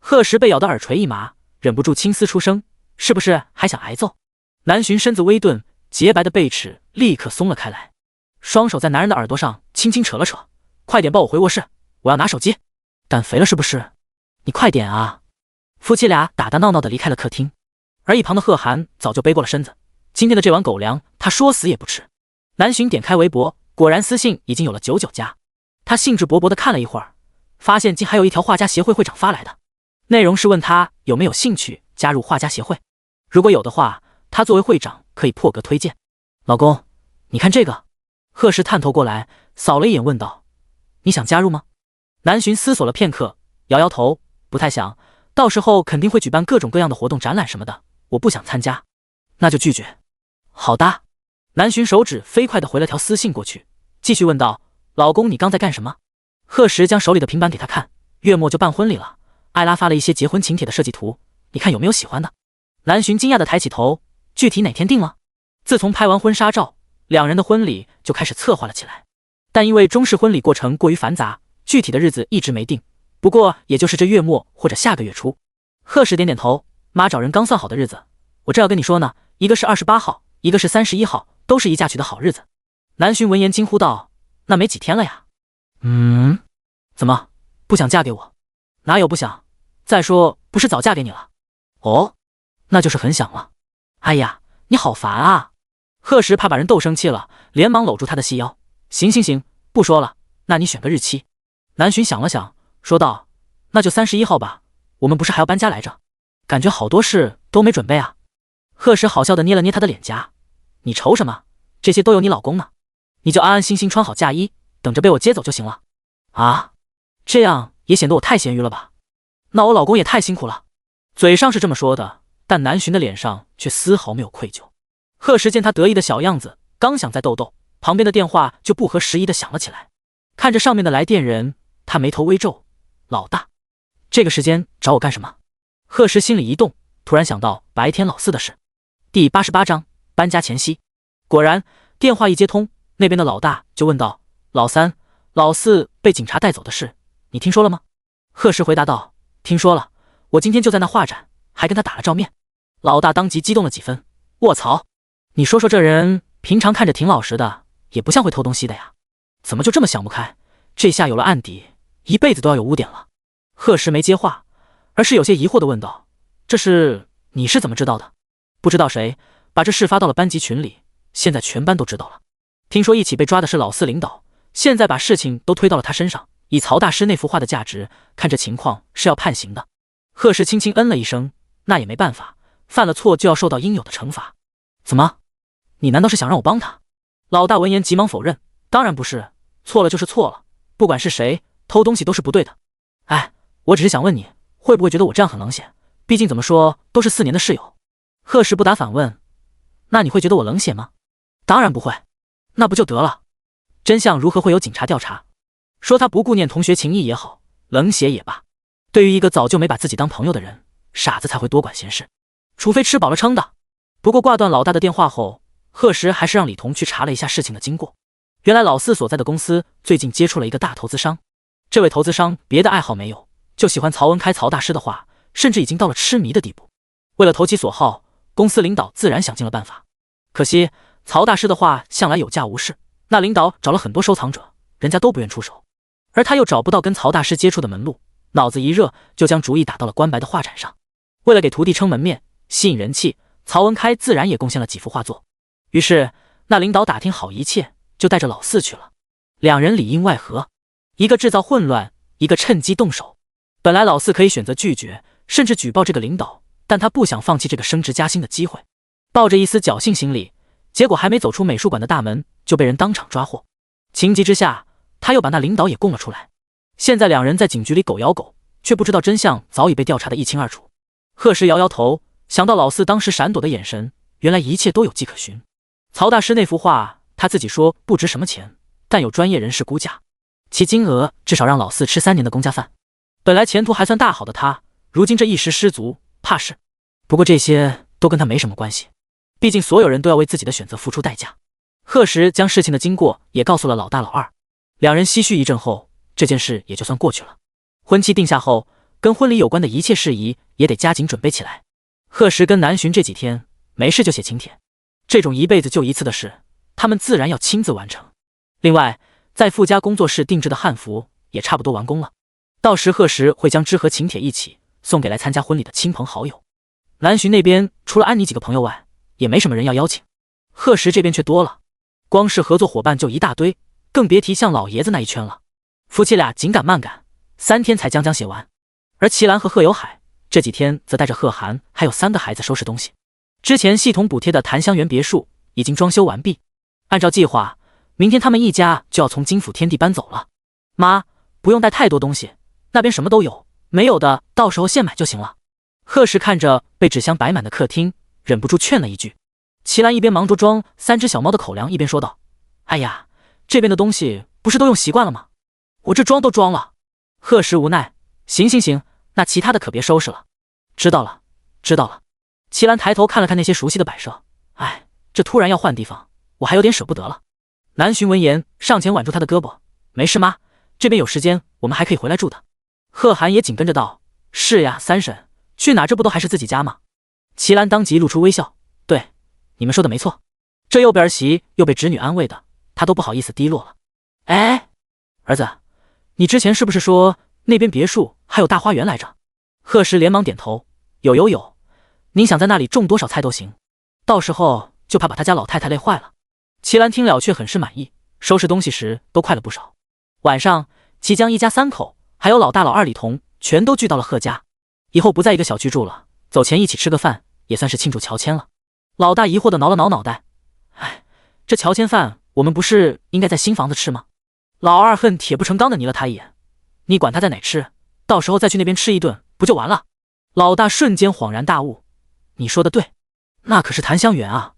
贺石被咬得耳垂一麻，忍不住轻嘶出声，是不是还想挨揍？南巡身子微顿，洁白的背齿立刻松了开来，双手在男人的耳朵上轻轻扯了扯，快点抱我回卧室，我要拿手机。胆肥了是不是？你快点啊！夫妻俩打打闹闹的离开了客厅，而一旁的贺涵早就背过了身子，今天的这碗狗粮他说死也不吃。南巡点开微博，果然私信已经有了99加，他兴致勃勃的看了一会儿，发现竟还有一条画家协会会长发来的，内容是问他有没有兴趣加入画家协会，如果有的话，他作为会长可以破格推荐。老公，你看这个。贺氏探头过来扫了一眼问道，你想加入吗？南巡思索了片刻，摇摇头，不太想，到时候肯定会举办各种各样的活动展览什么的，我不想参加。那就拒绝。好的。南巡手指飞快地回了条私信过去，继续问道，老公你刚在干什么？贺石将手里的平板给他看，月末就办婚礼了，艾拉发了一些结婚请帖的设计图，你看有没有喜欢的？南巡惊讶地抬起头，具体哪天定了？自从拍完婚纱照，两人的婚礼就开始策划了起来，但因为中式婚礼过程过于繁杂，具体的日子一直没定，不过也就是这月末或者下个月初。贺氏点点头，妈找人刚算好的日子，我正要跟你说呢，一个是28号，一个是31号，都是宜嫁娶的好日子。南浔闻言惊呼道：“那没几天了呀。”怎么不想嫁给我？哪有不想？再说不是早嫁给你了？哦，那就是很想了。哎呀，你好烦啊！贺时怕把人逗生气了，连忙搂住他的细腰。行，不说了，那你选个日期。南浔想了想，说道：“那就31号吧，我们不是还要搬家来着？感觉好多事都没准备啊。”贺时好笑的捏了捏他的脸颊：“你愁什么？这些都有你老公呢，你就安安心心穿好嫁衣，等着被我接走就行了。”啊，这样也显得我太咸鱼了吧？那我老公也太辛苦了。嘴上是这么说的，但南浔的脸上却丝毫没有愧疚。贺时见他得意的小样子，刚想再逗逗，旁边的电话就不合时宜的响了起来。看着上面的来电人，他眉头微皱：“老大，这个时间找我干什么？”贺时心里一动，突然想到白天老四的事。第88章搬家前夕。果然，电话一接通，那边的老大就问道：“老三，老四被警察带走的事，你听说了吗？”贺时回答道：“听说了，我今天就在那画展，还跟他打了照面。”老大当即激动了几分：“卧槽！你说说这人平常看着挺老实的，也不像会偷东西的呀，怎么就这么想不开？这下有了案底，一辈子都要有污点了。”贺时没接话，而是有些疑惑地问道：“这事你是怎么知道的？”不知道谁把这事发到了班级群里，现在全班都知道了。听说一起被抓的是老四领导，现在把事情都推到了他身上。以曹大师那幅画的价值，看这情况是要判刑的。贺时轻轻嗯了一声，那也没办法，犯了错就要受到应有的惩罚。怎么？你难道是想让我帮他？老大闻言急忙否认：“当然不是，错了就是错了，不管是谁偷东西都是不对的。哎，我只是想问你，会不会觉得我这样很冷血？毕竟怎么说都是4年的室友。”贺时不答反问：“那你会觉得我冷血吗？”当然不会，那不就得了？真相如何会有警察调查？说他不顾念同学情谊也好，冷血也罢，对于一个早就没把自己当朋友的人，傻子才会多管闲事，除非吃饱了撑的。不过挂断老大的电话后，贺时还是让李彤去查了一下事情的经过。原来老四所在的公司最近接触了一个大投资商，这位投资商别的爱好没有，就喜欢曹文开曹大师的画，甚至已经到了痴迷的地步。为了投其所好，公司领导自然想尽了办法。可惜曹大师的画向来有价无市，那领导找了很多收藏者，人家都不愿出手，而他又找不到跟曹大师接触的门路，脑子一热就将主意打到了关白的画展上。为了给徒弟撑门面，吸引人气，曹文开自然也贡献了几幅画作。于是那领导打听好一切，就带着老四去了。两人里应外合，一个制造混乱，一个趁机动手。本来老四可以选择拒绝，甚至举报这个领导，但他不想放弃这个升职加薪的机会，抱着一丝侥幸心理，结果还没走出美术馆的大门，就被人当场抓获。情急之下，他又把那领导也供了出来。现在两人在警局里狗咬狗，却不知道真相早已被调查得一清二楚。贺时摇摇头，想到老四当时闪躲的眼神，原来一切都有迹可循。曹大师那幅画，他自己说不值什么钱，但有专业人士估价，其金额至少让老四吃3年的公家饭。本来前途还算大好的他，如今这一时失足，怕是……不过这些都跟他没什么关系，毕竟所有人都要为自己的选择付出代价。贺时将事情的经过也告诉了老大老二，两人唏嘘一阵后，这件事也就算过去了。婚期定下后，跟婚礼有关的一切事宜也得加紧准备起来。贺时跟南浔这几天没事就写请帖，这种一辈子就一次的事，他们自然要亲自完成。另外，在傅家工作室定制的汉服也差不多完工了，到时贺时会将之和请帖一起送给来参加婚礼的亲朋好友。南浔那边除了安妮几个朋友外，也没什么人要邀请，贺时这边却多了，光是合作伙伴就一大堆，更别提像老爷子那一圈了。夫妻俩紧赶慢赶，3天才将写完。而齐兰和贺有海这几天则带着贺涵还有3个孩子收拾东西。之前系统补贴的檀香园别墅已经装修完毕，按照计划，明天他们一家就要从金府天地搬走了。妈，不用带太多东西，那边什么都有，没有的到时候现买就行了。贺时看着被纸箱摆满的客厅，忍不住劝了一句。齐兰一边忙着装3只小猫的口粮，一边说道：“哎呀，这边的东西不是都用习惯了吗？我这装都装了。”贺时无奈：“行，那其他的可别收拾了。”知道了。齐兰抬头看了看那些熟悉的摆设，哎，这突然要换地方，我还有点舍不得了。南浔闻言上前挽住他的胳膊：“没事妈，这边有时间我们还可以回来住的。”贺涵也紧跟着道：“是呀，三婶，去哪这不都还是自己家吗？”齐兰当即露出微笑：“对，你们说的没错，这又被儿媳又被侄女安慰的，他都不好意思低落了。哎，儿子，你之前是不是说那边别墅还有大花园来着？贺时连忙点头，有，您想在那里种多少菜都行，到时候就怕把他家老太太累坏了。齐兰听了却很是满意，收拾东西时都快了不少。晚上，齐江一家3口还有老大老二李彤全都聚到了贺家，以后不在一个小区住了，走前一起吃个饭，也算是庆祝乔迁了。老大疑惑地挠了挠脑袋，哎，这乔迁饭我们不是应该在新房子吃吗？老二恨铁不成钢的睨了他一眼，你管他在哪吃，到时候再去那边吃一顿不就完了？老大瞬间恍然大悟，你说的对，那可是檀香园啊！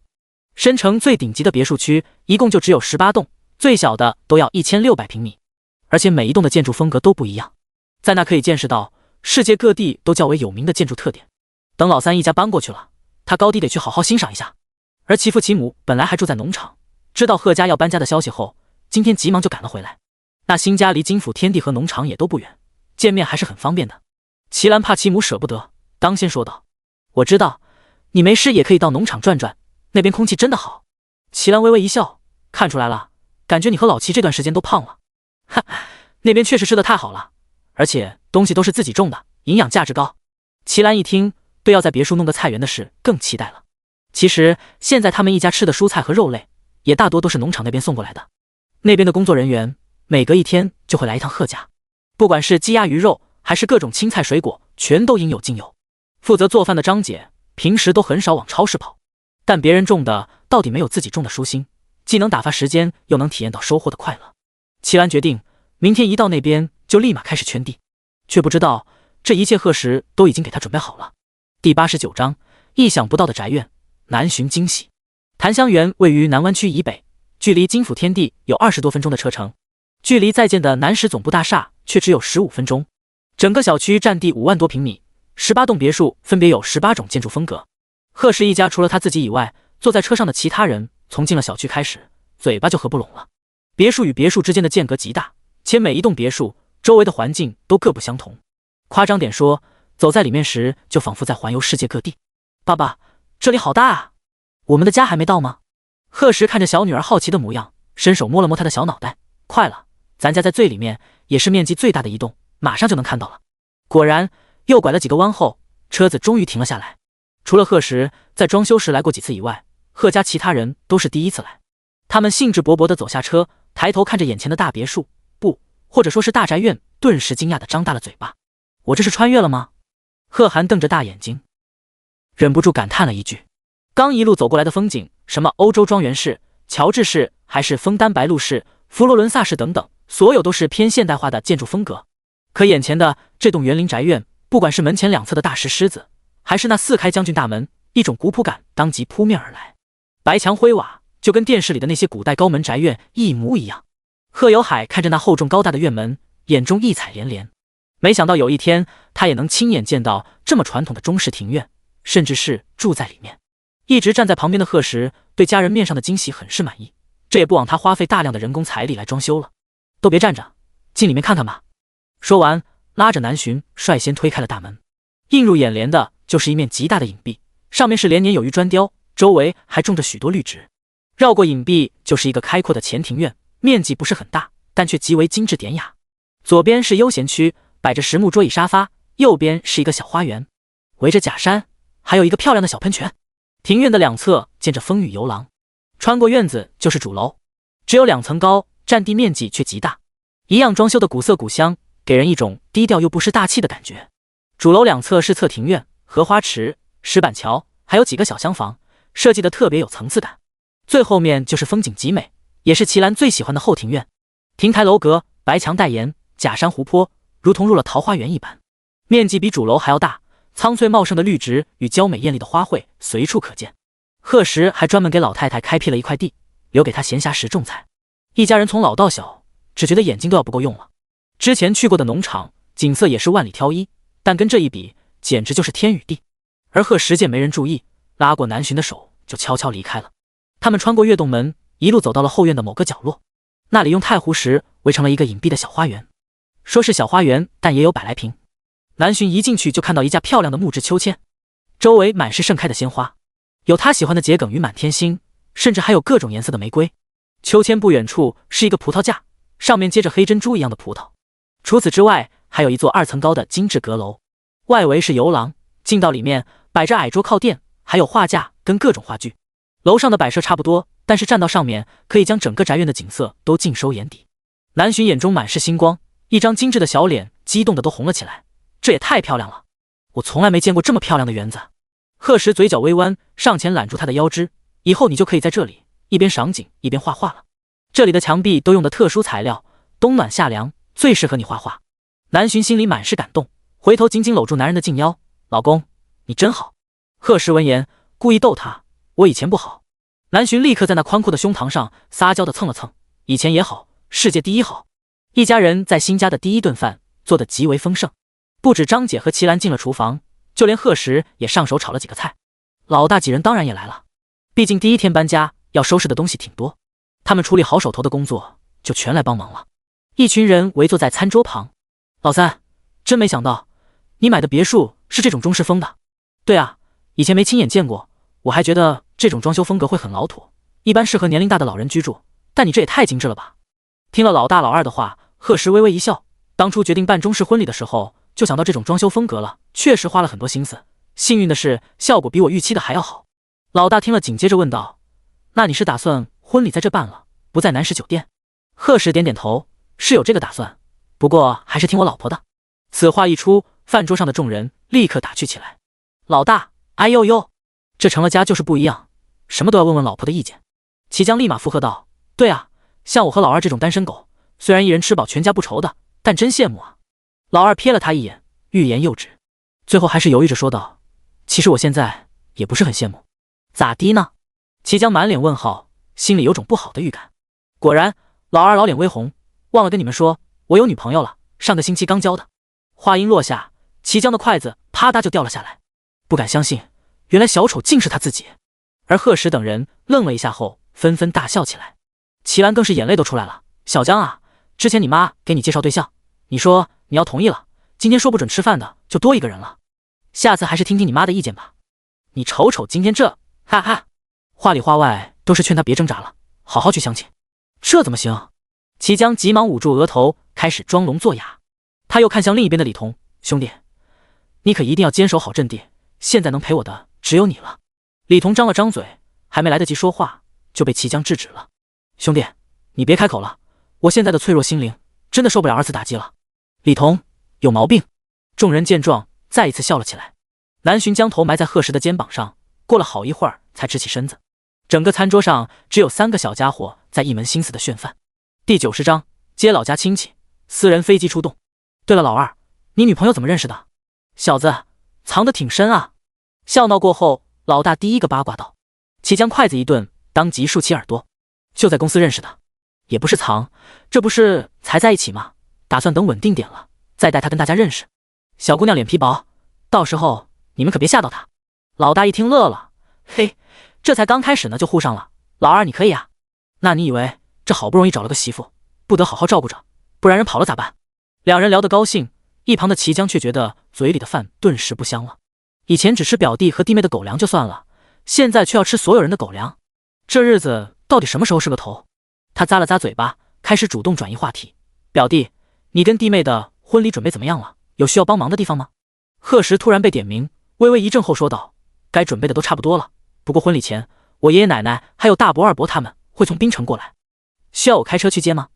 申城最顶级的别墅区一共就只有18栋，最小的都要1600平米，而且每一栋的建筑风格都不一样，在那可以见识到世界各地都较为有名的建筑特点。等老三一家搬过去了，他高低得去好好欣赏一下。而其父其母本来还住在农场，知道贺家要搬家的消息后，今天急忙就赶了回来。那新家离金府天地和农场也都不远，见面还是很方便的。齐兰怕其母舍不得，当先说道：“我知道，你没事也可以到农场转转，那边空气真的好。”齐兰微微一笑，看出来了，感觉你和老齐这段时间都胖了。哈，那边确实吃的太好了，而且东西都是自己种的，营养价值高。齐兰一听，对要在别墅弄个菜园的事更期待了。其实现在他们一家吃的蔬菜和肉类，也大多都是农场那边送过来的。那边的工作人员每隔1天就会来一趟贺家，不管是鸡鸭鱼肉还是各种青菜水果，全都应有尽有。负责做饭的张姐平时都很少往超市跑，但别人种的到底没有自己种的舒心，既能打发时间，又能体验到收获的快乐。齐兰决定明天一到那边就立马开始圈地，却不知道这一切贺时都已经给他准备好了。第89章，意想不到的宅院，南巡惊喜。檀香园位于南湾区以北，距离金府天地有20多分钟的车程，距离在建的南石总部大厦却只有15分钟。整个小区占地5万多平米，18栋别墅分别有18种建筑风格。贺氏一家除了他自己以外，坐在车上的其他人从进了小区开始，嘴巴就合不拢了。别墅与别墅之间的间隔极大，且每一栋别墅周围的环境都各不相同。夸张点说，走在里面时就仿佛在环游世界各地。爸爸，这里好大啊，我们的家还没到吗？贺时看着小女儿好奇的模样，伸手摸了摸她的小脑袋，快了，咱家在最里面，也是面积最大的一栋，马上就能看到了。果然，又拐了几个弯后，车子终于停了下来。除了贺时在装修时来过几次以外，贺家其他人都是第一次来。他们兴致勃勃地走下车，抬头看着眼前的大别墅，不，或者说是大宅院，顿时惊讶地张大了嘴巴。我这是穿越了吗？贺涵瞪着大眼睛，忍不住感叹了一句。刚一路走过来的风景，什么欧洲庄园式、乔治式，还是枫丹白露式、佛罗伦萨式等等，所有都是偏现代化的建筑风格。可眼前的这栋园林宅院，不管是门前两侧的大石狮子，还是那4开将军大门，一种古朴感当即扑面而来。白墙灰瓦，就跟电视里的那些古代高门宅院一模一样。贺有海看着那厚重高大的院门，眼中异彩连连。没想到有一天，他也能亲眼见到这么传统的中式庭院，甚至是住在里面。一直站在旁边的贺时，对家人面上的惊喜很是满意，这也不枉他花费大量的人工财力来装修了。都别站着，进里面看看吧。说完，拉着南巡率先推开了大门。映入眼帘的就是一面极大的影壁，上面是连年有余砖雕，周围还种着许多绿植。绕过影壁就是一个开阔的前庭院，面积不是很大，但却极为精致典雅。左边是悠闲区，摆着实木桌椅沙发，右边是一个小花园，围着假山，还有一个漂亮的小喷泉。庭院的两侧建着风雨游廊，穿过院子就是主楼，只有2层高，占地面积却极大，一样装修的古色古香，给人一种低调又不失大气的感觉。主楼两侧是侧庭院、荷花池、石板桥，还有几个小厢房，设计的特别有层次感。最后面就是风景极美，也是齐兰最喜欢的后庭院，亭台楼阁，白墙黛檐，假山湖泊，如同入了桃花源一般。面积比主楼还要大，苍翠茂盛的绿植与娇美艳丽的花卉随处可见。贺时还专门给老太太开辟了一块地，留给她闲暇时种菜。一家人从老到小，只觉得眼睛都要不够用了。之前去过的农场景色也是万里挑一，但跟这一比，简直就是天与地。而贺时见没人注意，拉过南巡的手就悄悄离开了。他们穿过跃动门，一路走到了后院的某个角落，那里用太湖石围成了一个隐蔽的小花园。说是小花园，但也有100来平。南巡一进去就看到一架漂亮的木质秋千，周围满是盛开的鲜花，有他喜欢的桔梗与满天星，甚至还有各种颜色的玫瑰。秋千不远处是一个葡萄架，上面接着黑珍珠一样的葡萄。除此之外，还有一座2层高的精致阁楼，外围是游廊，进到里面摆着矮桌靠垫，还有画架跟各种话剧。楼上的摆设差不多，但是站到上面可以将整个宅院的景色都尽收眼底。南浔眼中满是星光，一张精致的小脸激动的都红了起来，这也太漂亮了，我从来没见过这么漂亮的园子。贺时嘴角微弯，上前揽住他的腰肢，以后你就可以在这里一边赏景一边画画了。这里的墙壁都用的特殊材料，冬暖夏凉，最适合你画画。南浔心里满是感动，回头紧紧搂住男人的静腰，老公，你真好。贺时闻言故意逗他，我以前不好。南浔立刻在那宽阔的胸膛上撒娇的蹭了蹭，以前也好，世界第一好。一家人在新家的第一顿饭做得极为丰盛，不止张姐和齐兰进了厨房，就连贺时也上手炒了几个菜。老大几人当然也来了，毕竟第一天搬家要收拾的东西挺多，他们处理好手头的工作就全来帮忙了。一群人围坐在餐桌旁，老三，真没想到你买的别墅是这种中式风的。对啊，以前没亲眼见过，我还觉得这种装修风格会很老土，一般适合年龄大的老人居住，但你这也太精致了吧。听了老大老二的话，贺时微微一笑，当初决定办中式婚礼的时候就想到这种装修风格了，确实花了很多心思，幸运的是效果比我预期的还要好。老大听了紧接着问道，那你是打算婚礼在这办了，不在南石酒店？贺时点点头，是有这个打算，不过还是听我老婆的。此话一出，饭桌上的众人立刻打趣起来。老大，哎呦呦，这成了家就是不一样，什么都要问问老婆的意见。齐江立马附和道，对啊，像我和老二这种单身狗，虽然一人吃饱全家不愁的，但真羡慕啊。老二瞥了他一眼，欲言又止，最后还是犹豫着说道，其实我现在也不是很羡慕。咋的呢？齐江满脸问号，心里有种不好的预感。果然，老二老脸微红，忘了跟你们说，我有女朋友了，上个星期刚交的。话音落下，齐江的筷子啪嗒就掉了下来，不敢相信，原来小丑竟是他自己。而贺时等人愣了一下后，纷纷大笑起来。齐兰更是眼泪都出来了，小江啊，之前你妈给你介绍对象，你说你要同意了，今天说不准吃饭的就多一个人了，下次还是听听你妈的意见吧。你瞅瞅今天这，哈哈，话里话外都是劝他别挣扎了，好好去相亲。这怎么行？齐江急忙捂住额头，开始装聋作哑。他又看向另一边的李彤，兄弟，你可一定要坚守好阵地，现在能陪我的只有你了。李彤张了张嘴，还没来得及说话，就被齐江制止了。兄弟，你别开口了，我现在的脆弱心灵真的受不了2次打击了。李彤，有毛病。众人见状，再一次笑了起来。南浔将头埋在贺时的肩膀上，过了好一会儿才直起身子。整个餐桌上只有3个小家伙在一门心思的炫饭。第90章接老家亲戚，私人飞机出动。对了，老二，你女朋友怎么认识的？小子藏得挺深啊。笑闹过后，老大第一个八卦道。齐将筷子一顿，当即竖起耳朵，就在公司认识的。也不是藏，这不是才在一起吗？打算等稳定点了再带她跟大家认识。小姑娘脸皮薄，到时候你们可别吓到她。老大一听乐了，嘿，这才刚开始呢就护上了。老二你可以啊，那你以为这好不容易找了个媳妇，不得好好照顾着，不然人跑了咋办？两人聊得高兴，一旁的齐江却觉得嘴里的饭顿时不香了。以前只吃表弟和弟妹的狗粮就算了，现在却要吃所有人的狗粮，这日子到底什么时候是个头？他咂了咂嘴巴，开始主动转移话题。表弟，你跟弟妹的婚礼准备怎么样了？有需要帮忙的地方吗？贺时突然被点名，微微一怔后说道，该准备的都差不多了，不过婚礼前我爷爷奶奶还有大伯二伯他们会从滨城过来，需要我开车去接吗？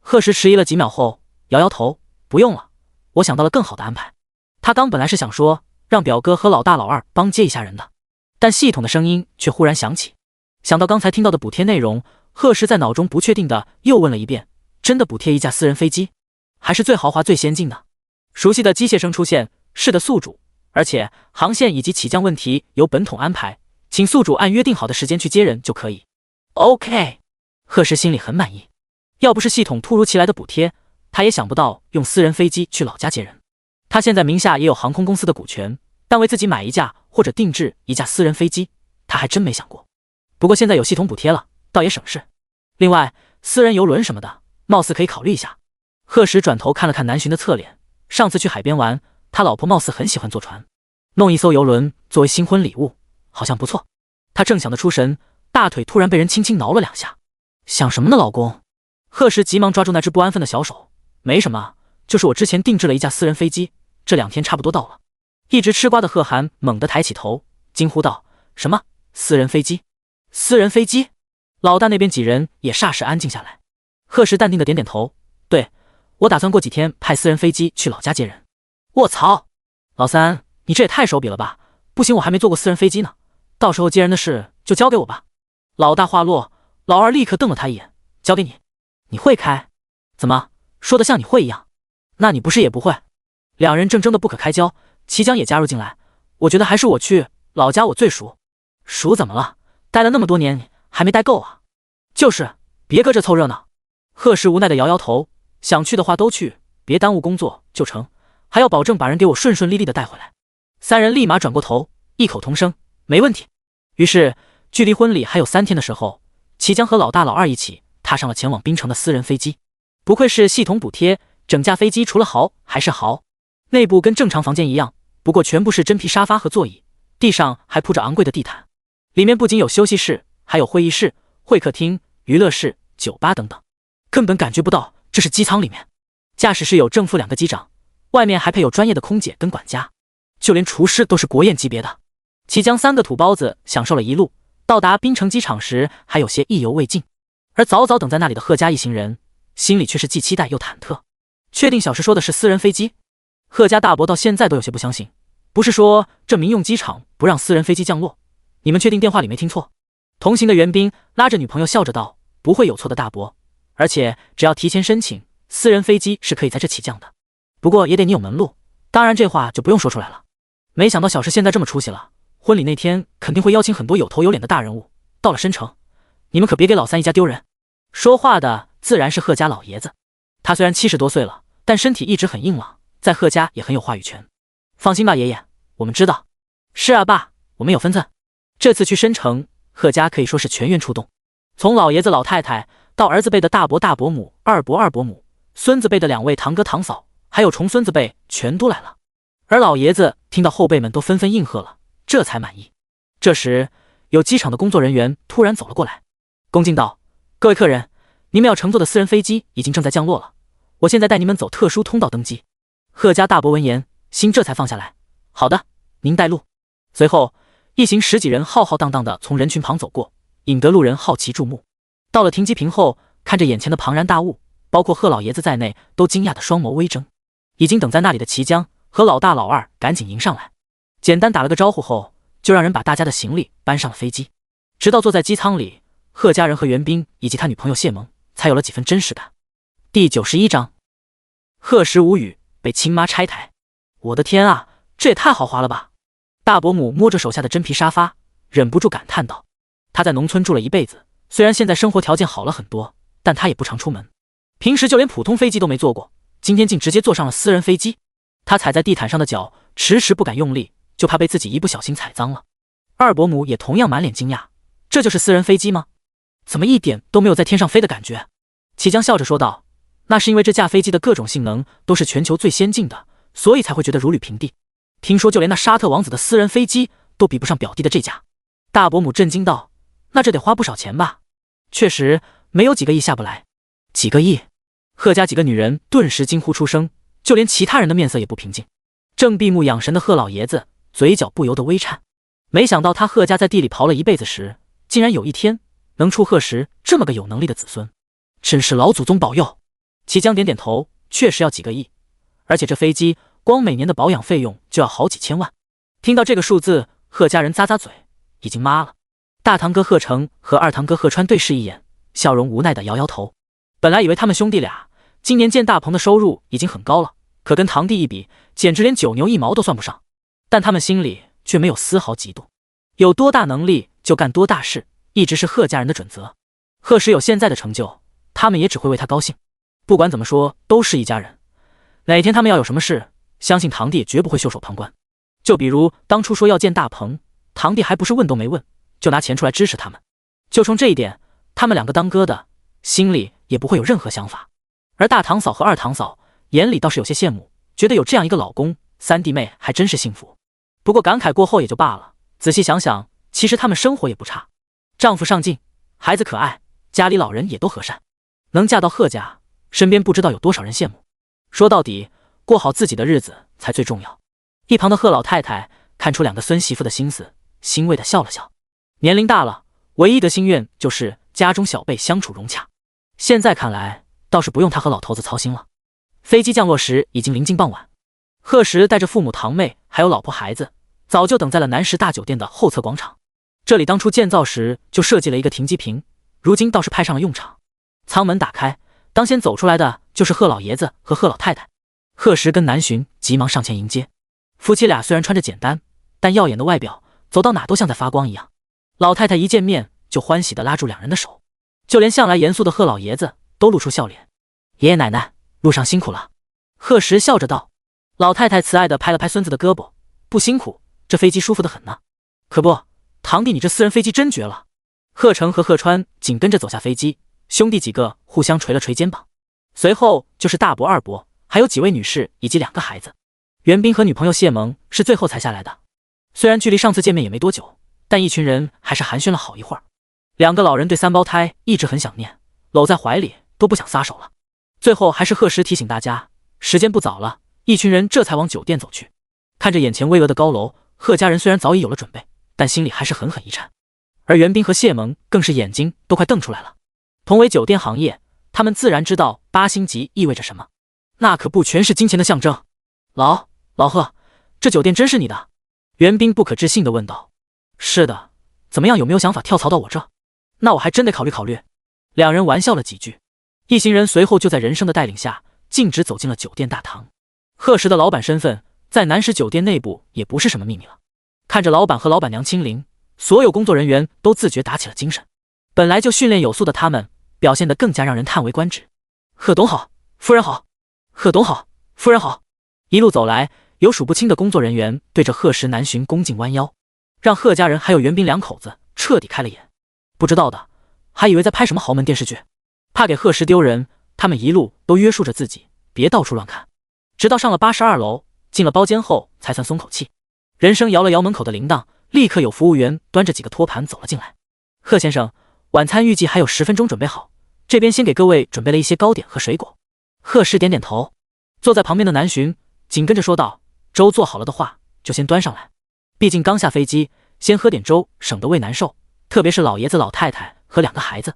贺时迟疑了几秒后摇摇头，不用了，我想到了更好的安排。他刚本来是想说让表哥和老大老二帮接一下人的，但系统的声音却忽然响起。想到刚才听到的补贴内容，贺时在脑中不确定的又问了一遍，真的补贴一架私人飞机，还是最豪华最先进的？熟悉的机械声出现，是的，宿主，而且航线以及起降问题由本统安排，请宿主按约定好的时间去接人就可以。 OK， 贺时心里很满意，要不是系统突如其来的补贴，他也想不到用私人飞机去老家接人。他现在名下也有航空公司的股权，但为自己买一架或者定制一架私人飞机，他还真没想过。不过现在有系统补贴了，倒也省事。另外，私人游轮什么的，貌似可以考虑一下。贺时转头看了看南浔的侧脸，上次去海边玩，他老婆貌似很喜欢坐船，弄一艘游轮作为新婚礼物，好像不错。他正想得出神，大腿突然被人轻轻挠了2下，想什么呢，老公？贺时急忙抓住那只不安分的小手，没什么，就是我之前定制了一架私人飞机，这2天差不多到了。一直吃瓜的贺涵猛地抬起头，惊呼道：“什么？私人飞机？私人飞机？”老大那边几人也霎时安静下来。贺时淡定的点点头：“对，我打算过几天派私人飞机去老家接人。”卧槽！老三，你这也太手笔了吧！不行，我还没坐过私人飞机呢，到时候接人的事就交给我吧。老大话落，老二立刻瞪了他一眼：“交给你？你会开？怎么说的像你会一样？那你不是也不会？”两人正争得不可开交，齐江也加入进来：“我觉得还是我去，老家我最熟。”熟怎么了？待了那么多年，还没待够啊？就是，别搁这凑热闹。贺时无奈的摇摇头：“想去的话都去，别耽误工作就成，还要保证把人给我顺顺利利的带回来。”三人立马转过头，异口同声：“没问题。”于是，距离婚礼还有3天的时候，齐江和老大、老二一起踏上了前往槟城的私人飞机。不愧是系统补贴，整架飞机除了豪还是豪。内部跟正常房间一样，不过全部是真皮沙发和座椅，地上还铺着昂贵的地毯。里面不仅有休息室，还有会议室、会客厅、娱乐室、酒吧等等，根本感觉不到这是机舱里面。驾驶室有正副2个机长，外面还配有专业的空姐跟管家，就连厨师都是国宴级别的。齐江3个土包子享受了一路，到达槟城机场时还有些意犹未尽，而早早等在那里的贺家一行人心里却是既期待又忐忑。确定小石说的是私人飞机？贺家大伯到现在都有些不相信，不是说这民用机场不让私人飞机降落？你们确定电话里没听错？同行的袁斌拉着女朋友笑着道：“不会有错的，大伯，而且只要提前申请，私人飞机是可以在这起降的。不过也得你有门路，当然这话就不用说出来了。”没想到小石现在这么出息了，婚礼那天肯定会邀请很多有头有脸的大人物。到了申城，你们可别给老三一家丢人。说话的自然是贺家老爷子，他虽然70多岁了，但身体一直很硬朗，在贺家也很有话语权。放心吧，爷爷，我们知道。是啊，爸，我们有分寸。这次去申城，贺家可以说是全员出动，从老爷子老太太到儿子辈的大伯大伯母、二伯二伯母，孙子辈的2位堂哥堂嫂，还有重孙子辈全都来了。而老爷子听到后辈们都纷纷应和了，这才满意。这时有机场的工作人员突然走了过来，恭敬道：“各位客人，你们要乘坐的私人飞机已经正在降落了，我现在带你们走特殊通道登机。”贺家大伯闻言，心这才放下来：“好的，您带路。”随后一行10几人浩浩荡荡地从人群旁走过，引得路人好奇注目。到了停机坪后，看着眼前的庞然大物，包括贺老爷子在内都惊讶的双眸微睁。已经等在那里的齐江和老大老二赶紧迎上来，简单打了个招呼后，就让人把大家的行李搬上了飞机。直到坐在机舱里，贺家人和袁斌以及他女朋友谢萌才有了几分真实感。第91章，贺时无语，被亲妈拆台。我的天啊，这也太豪华了吧！大伯母摸着手下的真皮沙发，忍不住感叹道：“他在农村住了一辈子，虽然现在生活条件好了很多，但他也不常出门，平时就连普通飞机都没坐过，今天竟直接坐上了私人飞机。他踩在地毯上的脚迟迟不敢用力，就怕被自己一不小心踩脏了。”二伯母也同样满脸惊讶：“这就是私人飞机吗？怎么一点都没有在天上飞的感觉？”齐江笑着说道：“那是因为这架飞机的各种性能都是全球最先进的，所以才会觉得如履平地。听说就连那沙特王子的私人飞机都比不上表弟的这架。”大伯母震惊道：“那这得花不少钱吧？”确实，没有几个亿下不来。几个亿？贺家几个女人顿时惊呼出声，就连其他人的面色也不平静。正闭目养神的贺老爷子嘴角不由得微颤，没想到他贺家在地里刨了一辈子时，竟然有一天能出贺时这么个有能力的子孙，真是老祖宗保佑。齐江点点头，确实要几个亿，而且这飞机光每年的保养费用就要好几千万。听到这个数字，贺家人咂咂嘴，已经妈了。大堂哥贺成和二堂哥贺川对视一眼，笑容无奈的摇摇头。本来以为他们兄弟俩今年建大棚的收入已经很高了，可跟堂弟一比，简直连9牛1毛都算不上。但他们心里却没有丝毫嫉妒，有多大能力就干多大事，一直是贺家人的准则。贺时有现在的成就，他们也只会为他高兴。不管怎么说，都是一家人。哪天他们要有什么事，相信堂弟也绝不会袖手旁观。就比如当初说要建大棚，堂弟还不是问都没问，就拿钱出来支持他们。就冲这一点，他们2个当哥的心里也不会有任何想法。而大堂嫂和二堂嫂眼里倒是有些羡慕，觉得有这样一个老公，3弟妹还真是幸福。不过感慨过后也就罢了，仔细想想，其实他们生活也不差。丈夫上进，孩子可爱，家里老人也都和善，能嫁到贺家，身边不知道有多少人羡慕。说到底，过好自己的日子才最重要。一旁的贺老太太看出两个孙媳妇的心思，欣慰地笑了笑。年龄大了，唯一的心愿就是家中小辈相处融洽。现在看来，倒是不用他和老头子操心了。飞机降落时已经临近傍晚，贺时带着父母堂妹还有老婆孩子，早就等在了南石大酒店的后侧广场。这里当初建造时就设计了一个停机坪，如今倒是派上了用场。舱门打开，当先走出来的就是贺老爷子和贺老太太。贺时跟南巡急忙上前迎接。夫妻俩虽然穿着简单，但耀眼的外表，走到哪都像在发光一样。老太太一见面就欢喜地拉住两人的手，就连向来严肃的贺老爷子都露出笑脸。爷爷奶奶，路上辛苦了。贺时笑着道。老太太慈爱地拍了拍孙子的胳膊，不辛苦，这飞机舒服得很呢。可不，堂弟你这私人飞机真绝了。贺成和贺川紧跟着走下飞机，兄弟几个互相捶了捶肩膀。随后就是大伯二伯，还有几位女士以及2个孩子。袁斌和女朋友谢萌是最后才下来的，虽然距离上次见面也没多久，但一群人还是寒暄了好一会儿。2个老人对3胞胎一直很想念，搂在怀里都不想撒手了。最后还是贺时提醒大家，时间不早了，一群人这才往酒店走去。看着眼前巍峨的高楼，贺家人虽然早已有了准备，但心里还是狠狠一颤。而袁斌和谢萌更是眼睛都快瞪出来了。同为酒店行业，他们自然知道8星级意味着什么，那可不全是金钱的象征。老贺，这酒店真是你的？袁斌不可置信地问道。是的，怎么样，有没有想法跳槽到我这？那我还真得考虑考虑。2人玩笑了几句，一行人随后就在人生的带领下径直走进了酒店大堂。贺时的老板身份在南石酒店内部也不是什么秘密了。看着老板和老板娘亲临，所有工作人员都自觉打起了精神。本来就训练有素的他们表现得更加让人叹为观止。贺董好，夫人好。贺董好，夫人好。一路走来，有数不清的工作人员对着贺时南巡恭敬弯腰，让贺家人还有袁斌2口子彻底开了眼。不知道的还以为在拍什么豪门电视剧，怕给贺时丢人，他们一路都约束着自己别到处乱看，直到上了82楼，进了包间后才算松口气。人生摇了摇门口的铃铛，立刻有服务员端着几个托盘走了进来。贺先生，晚餐预计还有10分钟准备好，这边先给各位准备了一些糕点和水果。贺时点点头，坐在旁边的南巡紧跟着说道，粥做好了的话就先端上来，毕竟刚下飞机，先喝点粥省得胃难受，特别是老爷子老太太和2个孩子。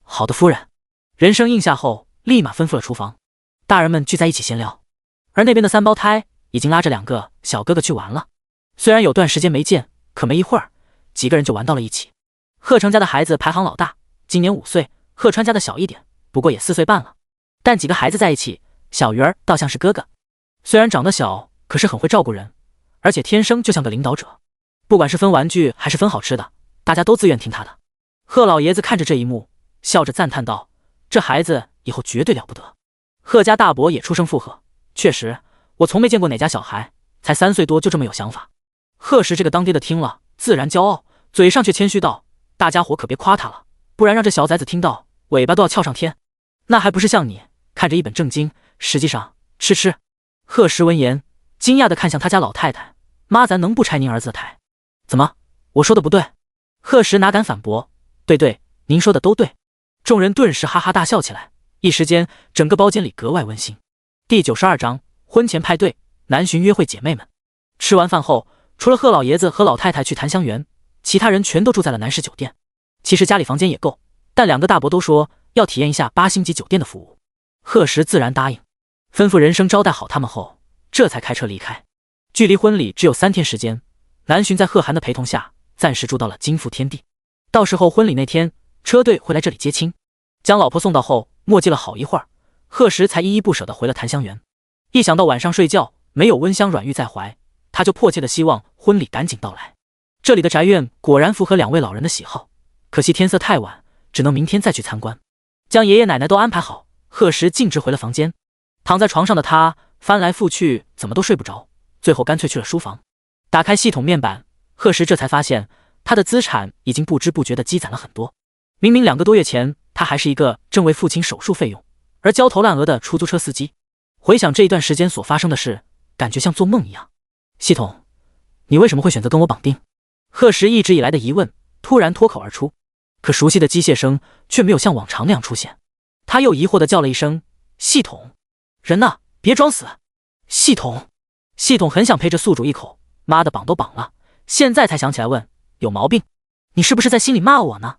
好的，夫人。人声应下后立马吩咐了厨房，大人们聚在一起闲聊。而那边的3胞胎已经拉着2个小哥哥去玩了，虽然有段时间没见，可没一会儿几个人就玩到了一起。贺成家的孩子排行老大，今年5岁，贺川家的小一点，不过也4岁半了。但几个孩子在一起，小鱼儿倒像是哥哥，虽然长得小，可是很会照顾人，而且天生就像个领导者，不管是分玩具还是分好吃的，大家都自愿听他的。贺老爷子看着这一幕，笑着赞叹道，这孩子以后绝对了不得。贺家大伯也出声附和，确实，我从没见过哪家小孩才3岁多就这么有想法。贺时这个当爹的听了自然骄傲，嘴上却谦虚道，大家伙可别夸他了，不然让这小崽子听到尾巴都要翘上天，那还不是像你看着一本正经，实际上吃。贺时闻言惊讶地看向他家老太太，妈，咱能不拆您儿子的台？怎么，我说的不对？贺时哪敢反驳，对，您说的都对。众人顿时哈哈大笑起来，一时间整个包间里格外温馨。第92章婚前派对，南巡约会姐妹们。吃完饭后，除了贺老爷子和老太太去檀香园，其他人全都住在了南石酒店。其实家里房间也够，但2个大伯都说要体验一下8星级酒店的服务，贺时自然答应，吩咐人生招待好他们后，这才开车离开。距离婚礼只有3天时间，南巡在贺涵的陪同下暂时住到了金富天地，到时候婚礼那天车队会来这里接亲。将老婆送到后，磨叽了好一会儿，贺时才依依不舍地回了檀香园。一想到晚上睡觉没有温香软玉在怀，他就迫切地希望婚礼赶紧到来。这里的宅院果然符合2位老人的喜好，可惜天色太晚，只能明天再去参观。将爷爷奶奶都安排好，贺时径直回了房间。躺在床上的他翻来覆去怎么都睡不着，最后干脆去了书房。打开系统面板，贺时这才发现他的资产已经不知不觉地积攒了很多。明明2个多月前他还是一个正为父亲手术费用而焦头烂额的出租车司机，回想这一段时间所发生的事，感觉像做梦一样。系统，你为什么会选择跟我绑定？贺时一直以来的疑问突然脱口而出。可熟悉的机械声却没有像往常那样出现。他又疑惑地叫了一声：“系统，人呢？别装死！”系统，系统很想陪着宿主一口，妈的绑都绑了，现在才想起来问：“有毛病？你是不是在心里骂我呢？”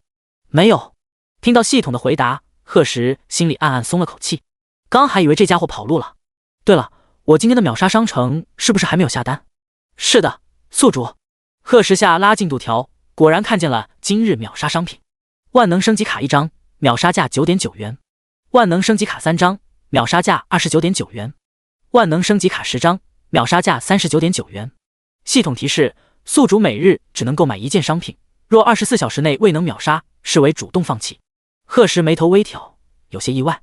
没有。听到系统的回答，贺时心里暗暗松了口气，刚还以为这家伙跑路了。对了，我今天的秒杀商城是不是还没有下单？是的，宿主。贺时下拉进度条，果然看见了今日秒杀商品：万能升级卡1张，秒杀价 9.9 元；万能升级卡3张，秒杀价 29.9 元；万能升级卡10张，秒杀价 39.9 元。系统提示：宿主每日只能购买1件商品，若24小时内未能秒杀，视为主动放弃。贺时眉头微挑，有些意外，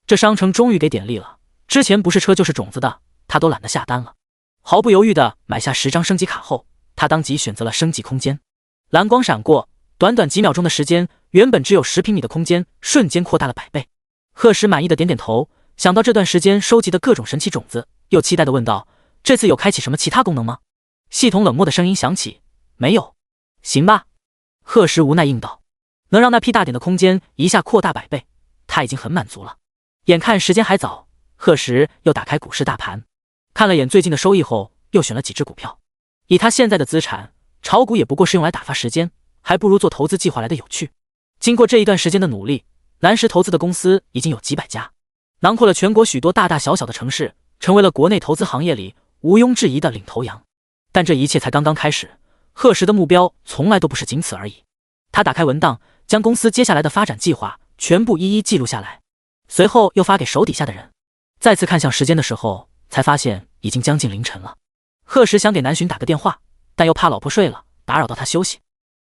这商城终于给点力了，之前不是车就是种子的，他都懒得下单了。毫不犹豫地买下10张升级卡后，他当即选择了升级空间。蓝光闪过，短短几秒钟的时间，原本只有10平米的空间瞬间扩大了100倍。贺时满意的点点头，想到这段时间收集的各种神奇种子，又期待地问道：“这次有开启什么其他功能吗？”系统冷漠的声音响起：“没有。”行吧。贺时无奈应道。能让那屁大点的空间一下扩大100倍，他已经很满足了。眼看时间还早，贺时又打开股市大盘，看了眼最近的收益后，又选了几只股票。以他现在的资产，炒股也不过是用来打发时间，还不如做投资计划来的有趣。经过这一段时间的努力，蓝石投资的公司已经有几百家，囊括了全国许多大大小小的城市，成为了国内投资行业里毋庸置疑的领头羊。但这一切才刚刚开始，贺时的目标从来都不是仅此而已。他打开文档，将公司接下来的发展计划全部一一记录下来，随后又发给手底下的人。再次看向时间的时候，才发现已经将近凌晨了。贺时想给南浔打个电话，但又怕老婆睡了打扰到他休息。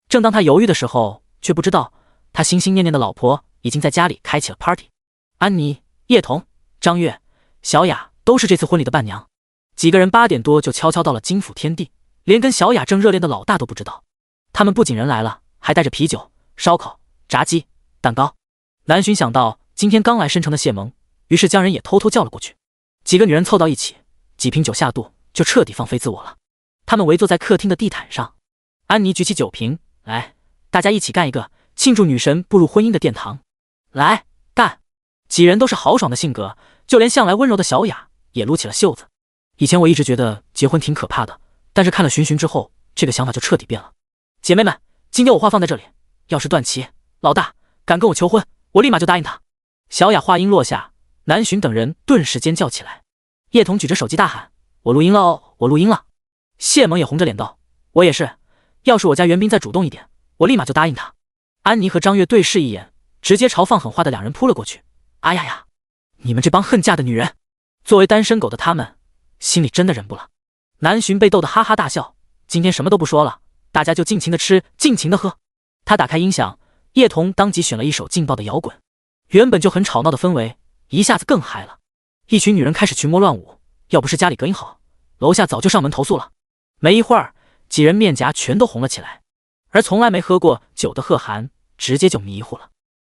正当他犹豫的时候，却不知道他心心念念的老婆已经在家里开启了 party。安妮、叶童、张月、小雅都是这次婚礼的伴娘。几个人8点多就悄悄到了金府天地，连跟小雅正热恋的老大都不知道。他们不仅人来了，还带着啤酒、烧烤、炸鸡、蛋糕。南浔想到今天刚来申城的谢萌，于是将人也偷偷叫了过去。几个女人凑到一起，几瓶酒下肚，就彻底放飞自我了。他们围坐在客厅的地毯上，安妮举起酒瓶，来，大家一起干一个，庆祝女神步入婚姻的殿堂。来，干！几人都是豪爽的性格，就连向来温柔的小雅也撸起了袖子。以前我一直觉得结婚挺可怕的，但是看了寻寻之后，这个想法就彻底变了。姐妹们，今天我话放在这里，要是段祺老大敢跟我求婚，我立马就答应他。小雅话音落下，南浔等人顿时尖叫起来。叶童举着手机大喊：“我录音了哦，我录音了！”谢萌也红着脸道：“我也是，要是我家袁斌再主动一点，我立马就答应他。”安妮和张月对视一眼，直接朝放狠话的两人扑了过去。哎呀呀，你们这帮恨嫁的女人！作为单身狗的他们，心里真的忍不了。南浔被逗得哈哈大笑，今天什么都不说了，大家就尽情的吃，尽情的喝。他打开音响，叶童当即选了一首劲爆的摇滚，原本就很吵闹的氛围一下子更嗨了。一群女人开始群魔乱舞，要不是家里隔音好，楼下早就上门投诉了。没一会儿，几人面颊全都红了起来，而从来没喝过酒的贺涵直接就迷糊了。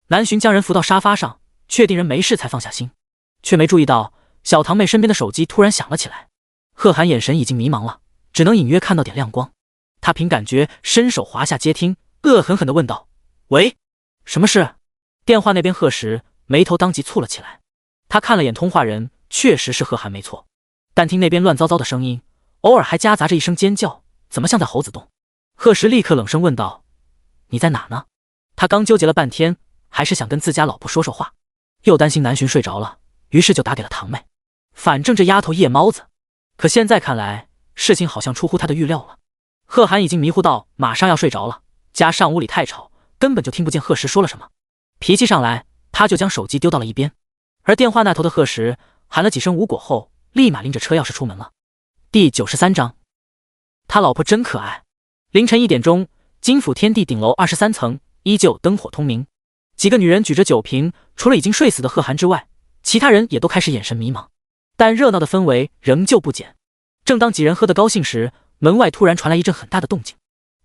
南浔将人扶到沙发上，确定人没事才放下心，却没注意到小堂妹身边的手机突然响了起来。贺涵眼神已经迷茫了，只能隐约看到点亮光。他凭感觉伸手滑下接听，恶狠狠地问道：“喂，什么事？”电话那边贺时眉头当即蹙了起来，他看了眼通话人，确实是贺涵没错，但听那边乱糟糟的声音，偶尔还夹杂着一声尖叫，怎么像在猴子洞？贺时立刻冷声问道：“你在哪呢？”他刚纠结了半天，还是想跟自家老婆说说话，又担心南浔睡着了，于是就打给了堂妹。反正这丫头夜猫子，可现在看来事情好像出乎他的预料了。贺涵已经迷糊到马上要睡着了，加上屋里太吵，根本就听不见贺时说了什么。脾气上来，他就将手机丢到了一边。而电话那头的贺时喊了几声无果后，立马拎着车钥匙出门了。第93章，他老婆真可爱。凌晨1点钟，金府天地顶楼23层依旧灯火通明，几个女人举着酒瓶，除了已经睡死的贺涵之外，其他人也都开始眼神迷茫，但热闹的氛围仍旧不减。正当几人喝得高兴时，门外突然传来一阵很大的动静。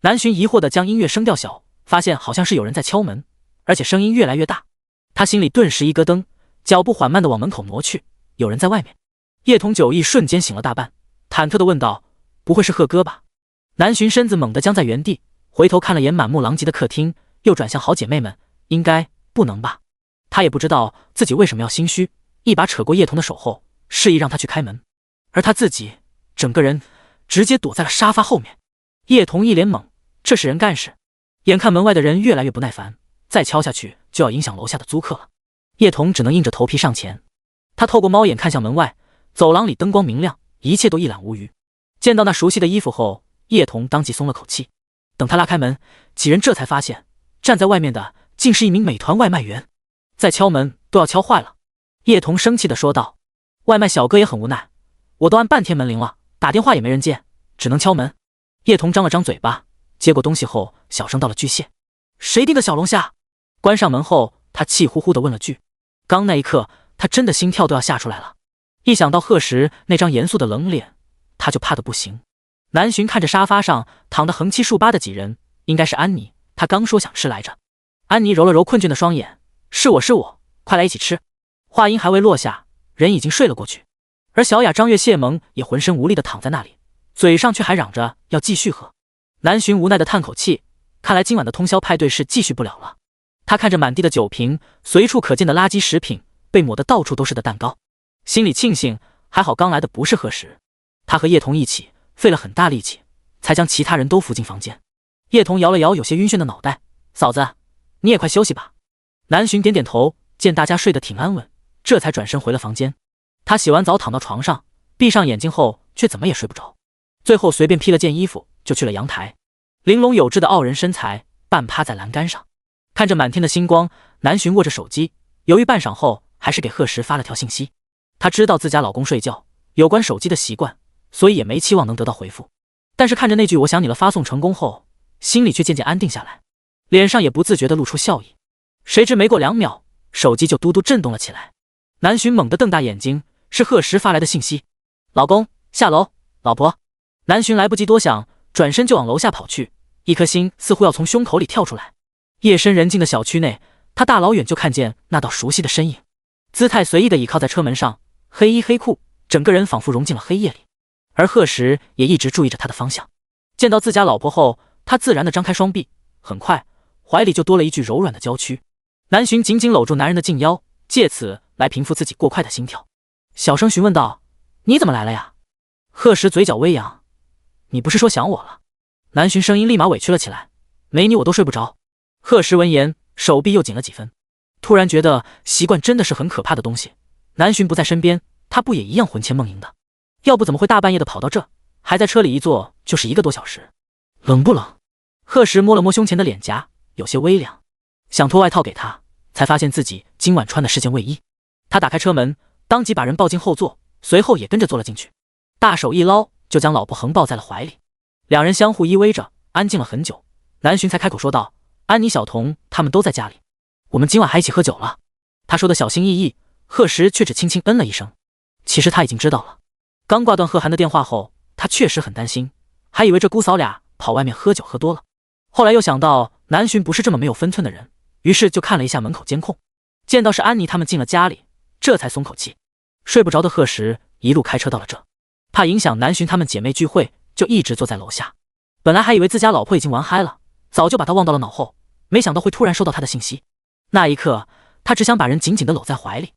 南浔疑惑地将音乐声调小，发现好像是有人在敲门，而且声音越来越大。他心里顿时一咯噔，脚步缓慢地往门口挪去，有人在外面。叶童酒意瞬间醒了大半，忐忑地问道：“不会是贺哥吧？”南浔身子猛地僵在原地，回头看了眼满目狼藉的客厅，又转向好姐妹们，应该不能吧？他也不知道自己为什么要心虚，一把扯过叶童的手后，示意让他去开门，而他自己整个人直接躲在了沙发后面。叶童一脸懵，这是人干事。眼看门外的人越来越不耐烦，再敲下去就要影响楼下的租客了。叶童只能硬着头皮上前。他透过猫眼看向门外，走廊里灯光明亮，一切都一览无余。见到那熟悉的衣服后，叶童当即松了口气。等他拉开门，几人这才发现站在外面的竟是一名美团外卖员。再敲门都要敲坏了。叶童生气地说道。外卖小哥也很无奈，我都按半天门铃了，打电话也没人接，只能敲门。叶童张了张嘴巴，接过东西后小声道了句谢。谁订的小龙虾？关上门后，他气呼呼地问了句。刚那一刻，他真的心跳都要吓出来了。一想到贺时那张严肃的冷脸，他就怕得不行。南洵看着沙发上躺得横七竖八的几人，应该是安妮，他刚说想吃来着。安妮揉了揉困倦的双眼，是我，快来一起吃。话音还未落下，人已经睡了过去。而小雅、张月、谢萌也浑身无力地躺在那里，嘴上却还嚷着要继续喝。南洵无奈地叹口气，看来今晚的通宵派对是继续不了了。他看着满地的酒瓶，随处可见的垃圾食品，被抹得到处都是的蛋糕，心里庆幸还好刚来的不是贺时。他和叶童一起费了很大力气，才将其他人都扶进房间。叶童摇了摇有些晕眩的脑袋，嫂子，你也快休息吧。南洵点点头，见大家睡得挺安稳，这才转身回了房间。他洗完澡躺到床上，闭上眼睛后却怎么也睡不着，最后随便披了件衣服就去了阳台。玲珑有致的傲人身材半趴在栏杆上，看着满天的星光，南洵握着手机，犹豫半晌后还是给贺时发了条信息。她知道自家老公睡觉有关手机的习惯，所以也没期望能得到回复。但是看着那句我想你了发送成功后，心里却渐渐安定下来，脸上也不自觉地露出笑意。谁知没过2秒，手机就嘟嘟震动了起来。南洵猛地瞪大眼睛，是贺时发来的信息。老公，下楼。老婆。南洵来不及多想，转身就往楼下跑去，一颗心似乎要从胸口里跳出来。夜深人静的小区内，他大老远就看见那道熟悉的身影，姿态随意地倚靠在车门上，黑衣黑裤，整个人仿佛融进了黑夜里。而贺时也一直注意着他的方向。见到自家老婆后，他自然地张开双臂，很快怀里就多了一具柔软的娇躯。南洵紧紧搂住男人的静腰，借此来平复自己过快的心跳，小声询问道：你怎么来了呀？贺时嘴角微扬：你不是说想我了？南洵声音立马委屈了起来：没你我都睡不着。贺时闻言，手臂又紧了几分，突然觉得习惯真的是很可怕的东西。南洵不在身边，他不也一样魂牵梦萦的？要不怎么会大半夜的跑到这，还在车里一坐就是1个多小时？冷不冷？贺时摸了摸胸前的脸颊，有些微凉，想脱外套给他，才发现自己今晚穿的是件卫衣。他打开车门，当即把人抱进后座，随后也跟着坐了进去，大手一捞就将老婆横抱在了怀里。两人相互依偎着，安静了很久，南洵才开口说道：安妮、小童他们都在家里，我们今晚还一起喝酒了。他说的小心翼翼，贺时却只轻轻嗯了一声。其实他已经知道了。刚挂断贺涵的电话后，他确实很担心，还以为这姑嫂俩跑外面喝酒喝多了。后来又想到南洵不是这么没有分寸的人，于是就看了一下门口监控，见到是安妮他们进了家里，这才松口气。睡不着的贺时一路开车到了这，怕影响南洵他们姐妹聚会，就一直坐在楼下。本来还以为自家老婆已经玩嗨了，早就把他忘到了脑后，没想到会突然收到他的信息。那一刻，他只想把人紧紧地搂在怀里。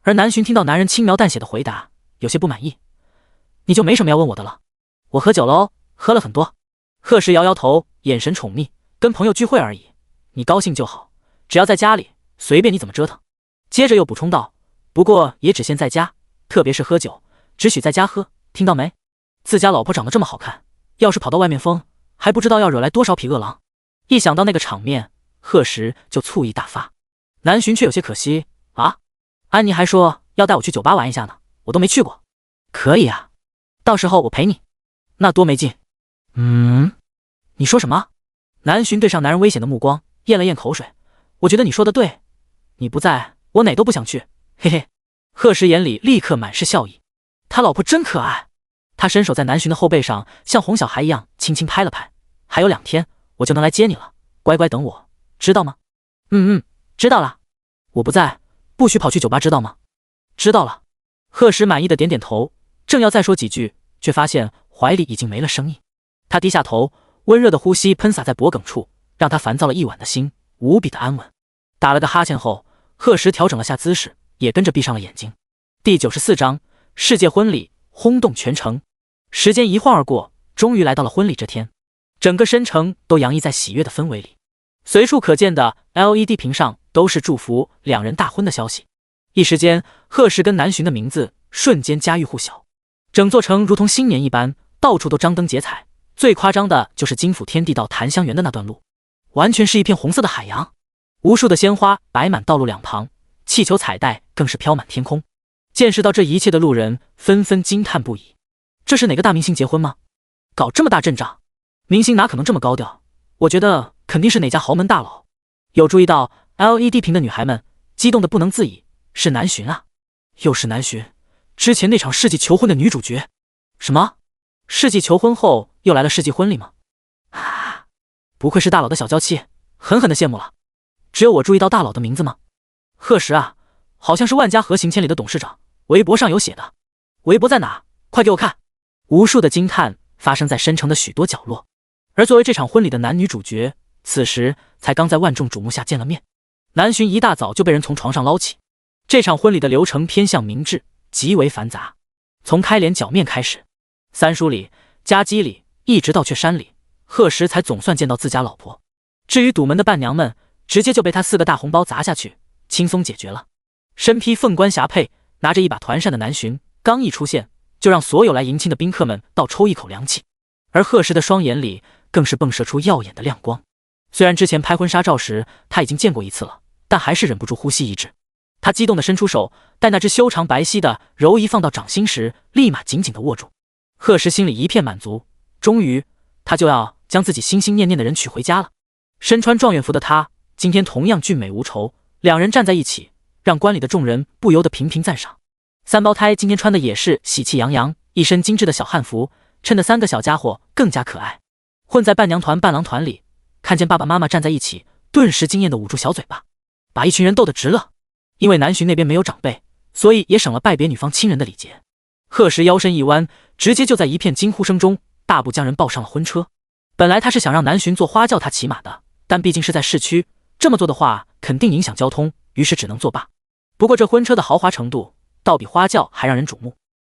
而南洵听到男人轻描淡写的回答，有些不满意：你就没什么要问我的了？我喝酒了哦，喝了很多。贺时摇摇头，眼神宠溺：跟朋友聚会而已，你高兴就好，只要在家里随便你怎么折腾。接着又补充道：不过也只限在家，特别是喝酒，只许在家喝，听到没？自家老婆长得这么好看，要是跑到外面疯，还不知道要惹来多少匹饿狼。一想到那个场面，贺时就醋意大发。南洵却有些可惜：啊，安妮还说要带我去酒吧玩一下呢，我都没去过。可以啊，到时候我陪你。那多没劲。你说什么？南洵对上男人危险的目光，咽了咽口水。我觉得你说的对，你不在，我哪都不想去，嘿嘿。贺时眼里立刻满是笑意，他老婆真可爱。他伸手在南洵的后背上像哄小孩一样轻轻拍了拍。还有2天我就能来接你了，乖乖等我，知道吗？知道了。我不在，不许跑去酒吧，知道吗？知道了。贺时满意的点点头，正要再说几句，却发现怀里已经没了声音。他低下头，温热的呼吸喷洒在脖颈处，让他烦躁了一晚的心无比的安稳。打了个哈欠后，贺时调整了下姿势，也跟着闭上了眼睛。第94章世界婚礼轰动全城。时间一晃而过，终于来到了婚礼这天，整个申城都洋溢在喜悦的氛围里。随处可见的 LED 屏上都是祝福两人大婚的消息。一时间，贺时跟南巡的名字瞬间家喻户晓，整座城如同新年一般，到处都张灯结彩。最夸张的就是金府天地到檀香园的那段路，完全是一片红色的海洋，无数的鲜花摆满道路两旁，气球彩带更是飘满天空。见识到这一切的路人纷纷惊叹不已。这是哪个大明星结婚吗？搞这么大阵仗，明星哪可能这么高调？我觉得肯定是哪家豪门大佬。有注意到 LED 屏的女孩们激动的不能自已，是南巡啊，又是南巡，之前那场世纪求婚的女主角。什么？世纪求婚后又来了世纪婚礼吗？啊，不愧是大佬的小娇妻，狠狠的羡慕了。只有我注意到大佬的名字吗？贺时啊，好像是万家和行千里的董事长，微博上有写的。微博在哪？快给我看！无数的惊叹发生在申城的许多角落。而作为这场婚礼的男女主角，此时才刚在万众瞩目下见了面。南巡一大早就被人从床上捞起。这场婚礼的流程偏向明制，极为繁杂，从开脸绞面开始，三叔礼、家鸡礼，一直到雀山礼，贺时才总算见到自家老婆。至于堵门的伴娘们，直接就被他4个大红包砸下去，轻松解决了。身披凤冠霞帔，拿着一把团扇的南巡刚一出现，就让所有来迎亲的宾客们倒抽一口凉气。而贺时的双眼里更是迸射出耀眼的亮光。虽然之前拍婚纱照时他已经见过一次了，但还是忍不住呼吸一滞。他激动地伸出手，待那只修长白皙的柔仪放到掌心时，立马紧紧地握住。贺时心里一片满足，终于他就要将自己心心念念的人娶回家了。身穿状元服的他今天同样俊美无愁，两人站在一起，让观礼的众人不由得频频赞赏。三胞胎今天穿的也是喜气洋洋，一身精致的小汉服，衬得3个小家伙更加可爱。混在伴娘团伴郎团里，看见爸爸妈妈站在一起，顿时惊艳的捂住小嘴巴，把一群人逗得直乐。因为南巡那边没有长辈，所以也省了拜别女方亲人的礼节。贺时腰身一弯，直接就在一片惊呼声中大步将人抱上了婚车。本来他是想让南巡做花轿他骑马的，但毕竟是在市区，这么做的话肯定影响交通，于是只能作罢。不过这婚车的豪华程度倒比花轿还让人瞩目，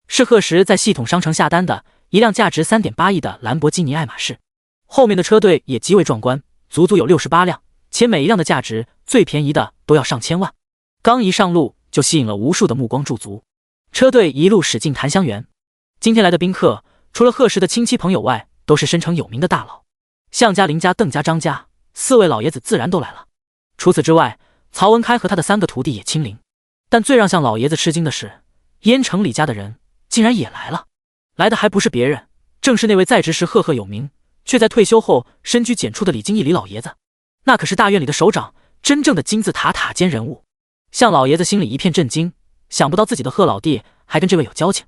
是贺时在系统商城下单的一辆价值3.8亿的兰博基尼爱马仕。后面的车队也极为壮观，足足有68辆，且每一辆的价值最便宜的都要上千万。刚一上路就吸引了无数的目光驻足。车队一路驶进檀香园。今天来的宾客除了贺时的亲戚朋友外，都是申城有名的大佬，项家、林家、邓家、张家4位老爷子自然都来了。除此之外，曹文开和他的3个徒弟也亲临。但最让项老爷子吃惊的是，燕城李家的人竟然也来了。来的还不是别人，正是那位在职时赫赫有名，却在退休后深居简出的李经义李老爷子。那可是大院里的首长，真正的金字塔塔尖人物。项老爷子心里一片震惊，想不到自己的贺老弟还跟这位有交情，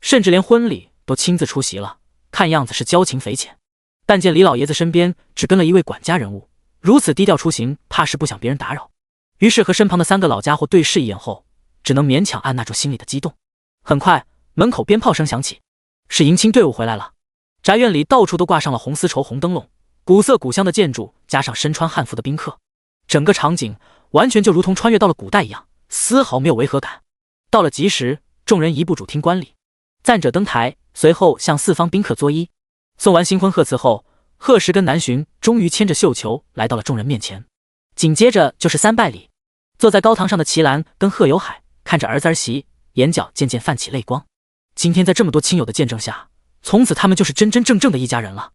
甚至连婚礼都亲自出席了，看样子是交情匪浅。但见李老爷子身边只跟了一位管家人物，如此低调出行，怕是不想别人打扰。于是和身旁的3个老家伙对视一眼后，只能勉强按捺住心里的激动。很快，门口鞭炮声响起，是迎亲队伍回来了。宅院里到处都挂上了红丝绸红灯笼，古色古香的建筑加上身穿汉服的宾客，整个场景完全就如同穿越到了古代一样，丝毫没有违和感。到了吉时，众人移步主厅观礼，赞者登台，随后向4方宾客作揖。送完新婚贺词后，贺时跟南巡终于牵着绣球来到了众人面前。紧接着就是3拜礼。坐在高堂上的齐兰跟贺有海看着儿子儿媳，眼角渐渐泛起泪光。今天在这么多亲友的见证下，从此他们就是真真正正的一家人了。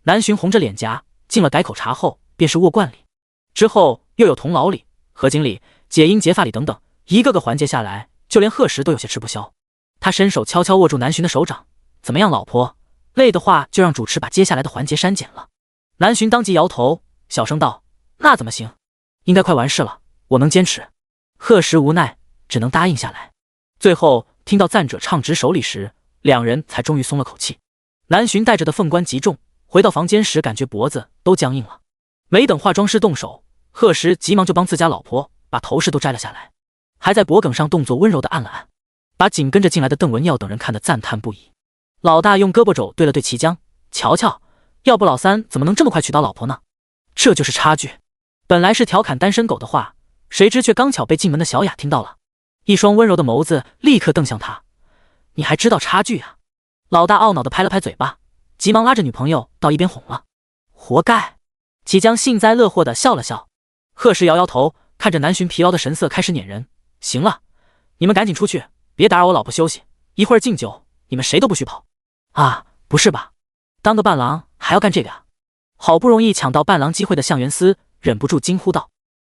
南巡红着脸颊敬了改口茶后，便是握冠礼，之后又有童老礼、合卺礼、解缨结发礼等等，一个个环节下来，就连贺时都有些吃不消。他伸手悄悄握住南巡的手掌，怎么样老婆，累的话就让主持把接下来的环节删减了。南巡当即摇头，小声道，那怎么行，应该快完事了，我能坚持。贺时无奈只能答应下来。最后听到赞者唱执手礼时，两人才终于松了口气。南巡带着的凤冠极重，回到房间时感觉脖子都僵硬了。没等化妆师动手，贺时急忙就帮自家老婆把头饰都摘了下来，还在脖颈上动作温柔地按了按，把紧跟着进来的邓文耀等人看得赞叹不已。老大用胳膊肘对了对齐江，瞧瞧，要不老三怎么能这么快娶到老婆呢？这就是差距。本来是调侃单身狗的话，谁知却刚巧被进门的小雅听到了，一双温柔的眸子立刻瞪向他。你还知道差距啊？老大懊恼地拍了拍嘴巴，急忙拉着女朋友到一边哄了。活该！齐江幸灾乐祸地笑了笑。贺时摇摇头，看着南浔疲劳的神色开始撵人。行了，你们赶紧出去，别打扰我老婆休息，一会儿敬酒，你们谁都不许跑。啊，不是吧？当个伴郎还要干这个啊？好不容易抢到伴郎机会的向元思忍不住惊呼道。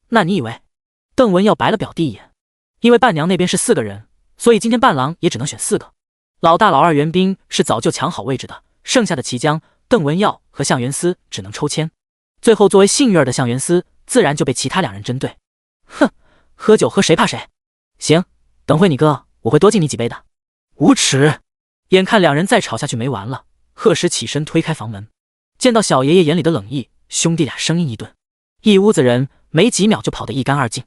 那你以为？邓文耀白了表弟一眼。因为伴娘那边是4个人，所以今天伴郎也只能选4个。老大老二袁冰是早就抢好位置的，剩下的齐江、邓文耀和向元思只能抽签。最后作为幸运儿的向元思自然就被其他2人针对。哼，喝酒喝谁怕谁？行，等会你哥我会多敬你几杯的。无耻！眼看2人再吵下去没完了，贺时起身推开房门，见到小爷爷眼里的冷意，兄弟俩声音一顿，一屋子人没几秒就跑得一干二净。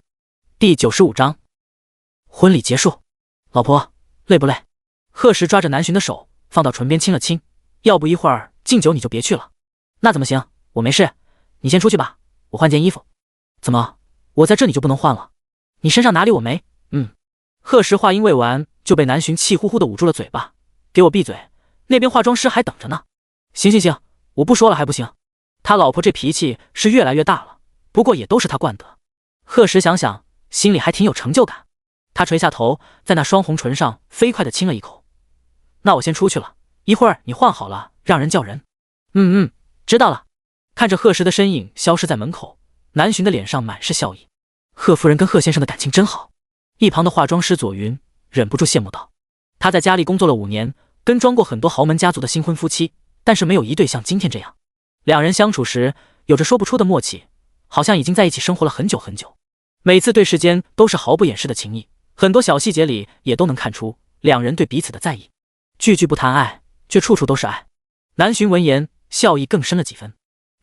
第95章，婚礼结束。老婆，累不累？贺时抓着南浔的手放到唇边亲了亲，要不一会儿敬酒你就别去了。那怎么行？我没事，你先出去吧，我换件衣服。怎么，我在这你就不能换了？你身上哪里我没？贺时话音未完就被南浔气呼呼地捂住了嘴巴。给我闭嘴，那边化妆师还等着呢。行，我不说了还不行？他老婆这脾气是越来越大了，不过也都是他惯的。贺时想想心里还挺有成就感，他垂下头，在那双红唇上飞快地亲了一口。那我先出去了，一会儿你换好了让人叫人。知道了。看着贺时的身影消失在门口，南浔的脸上满是笑意。贺夫人跟贺先生的感情真好。一旁的化妆师左云忍不住羡慕道。他在家里工作了5年，跟装过很多豪门家族的新婚夫妻，但是没有一对像今天这样。2人相处时有着说不出的默契，好像已经在一起生活了很久很久。每次对视间都是毫不掩饰的情谊，很多小细节里也都能看出2人对彼此的在意。句句不谈爱，却处处都是爱。南浔闻言笑意更深了几分。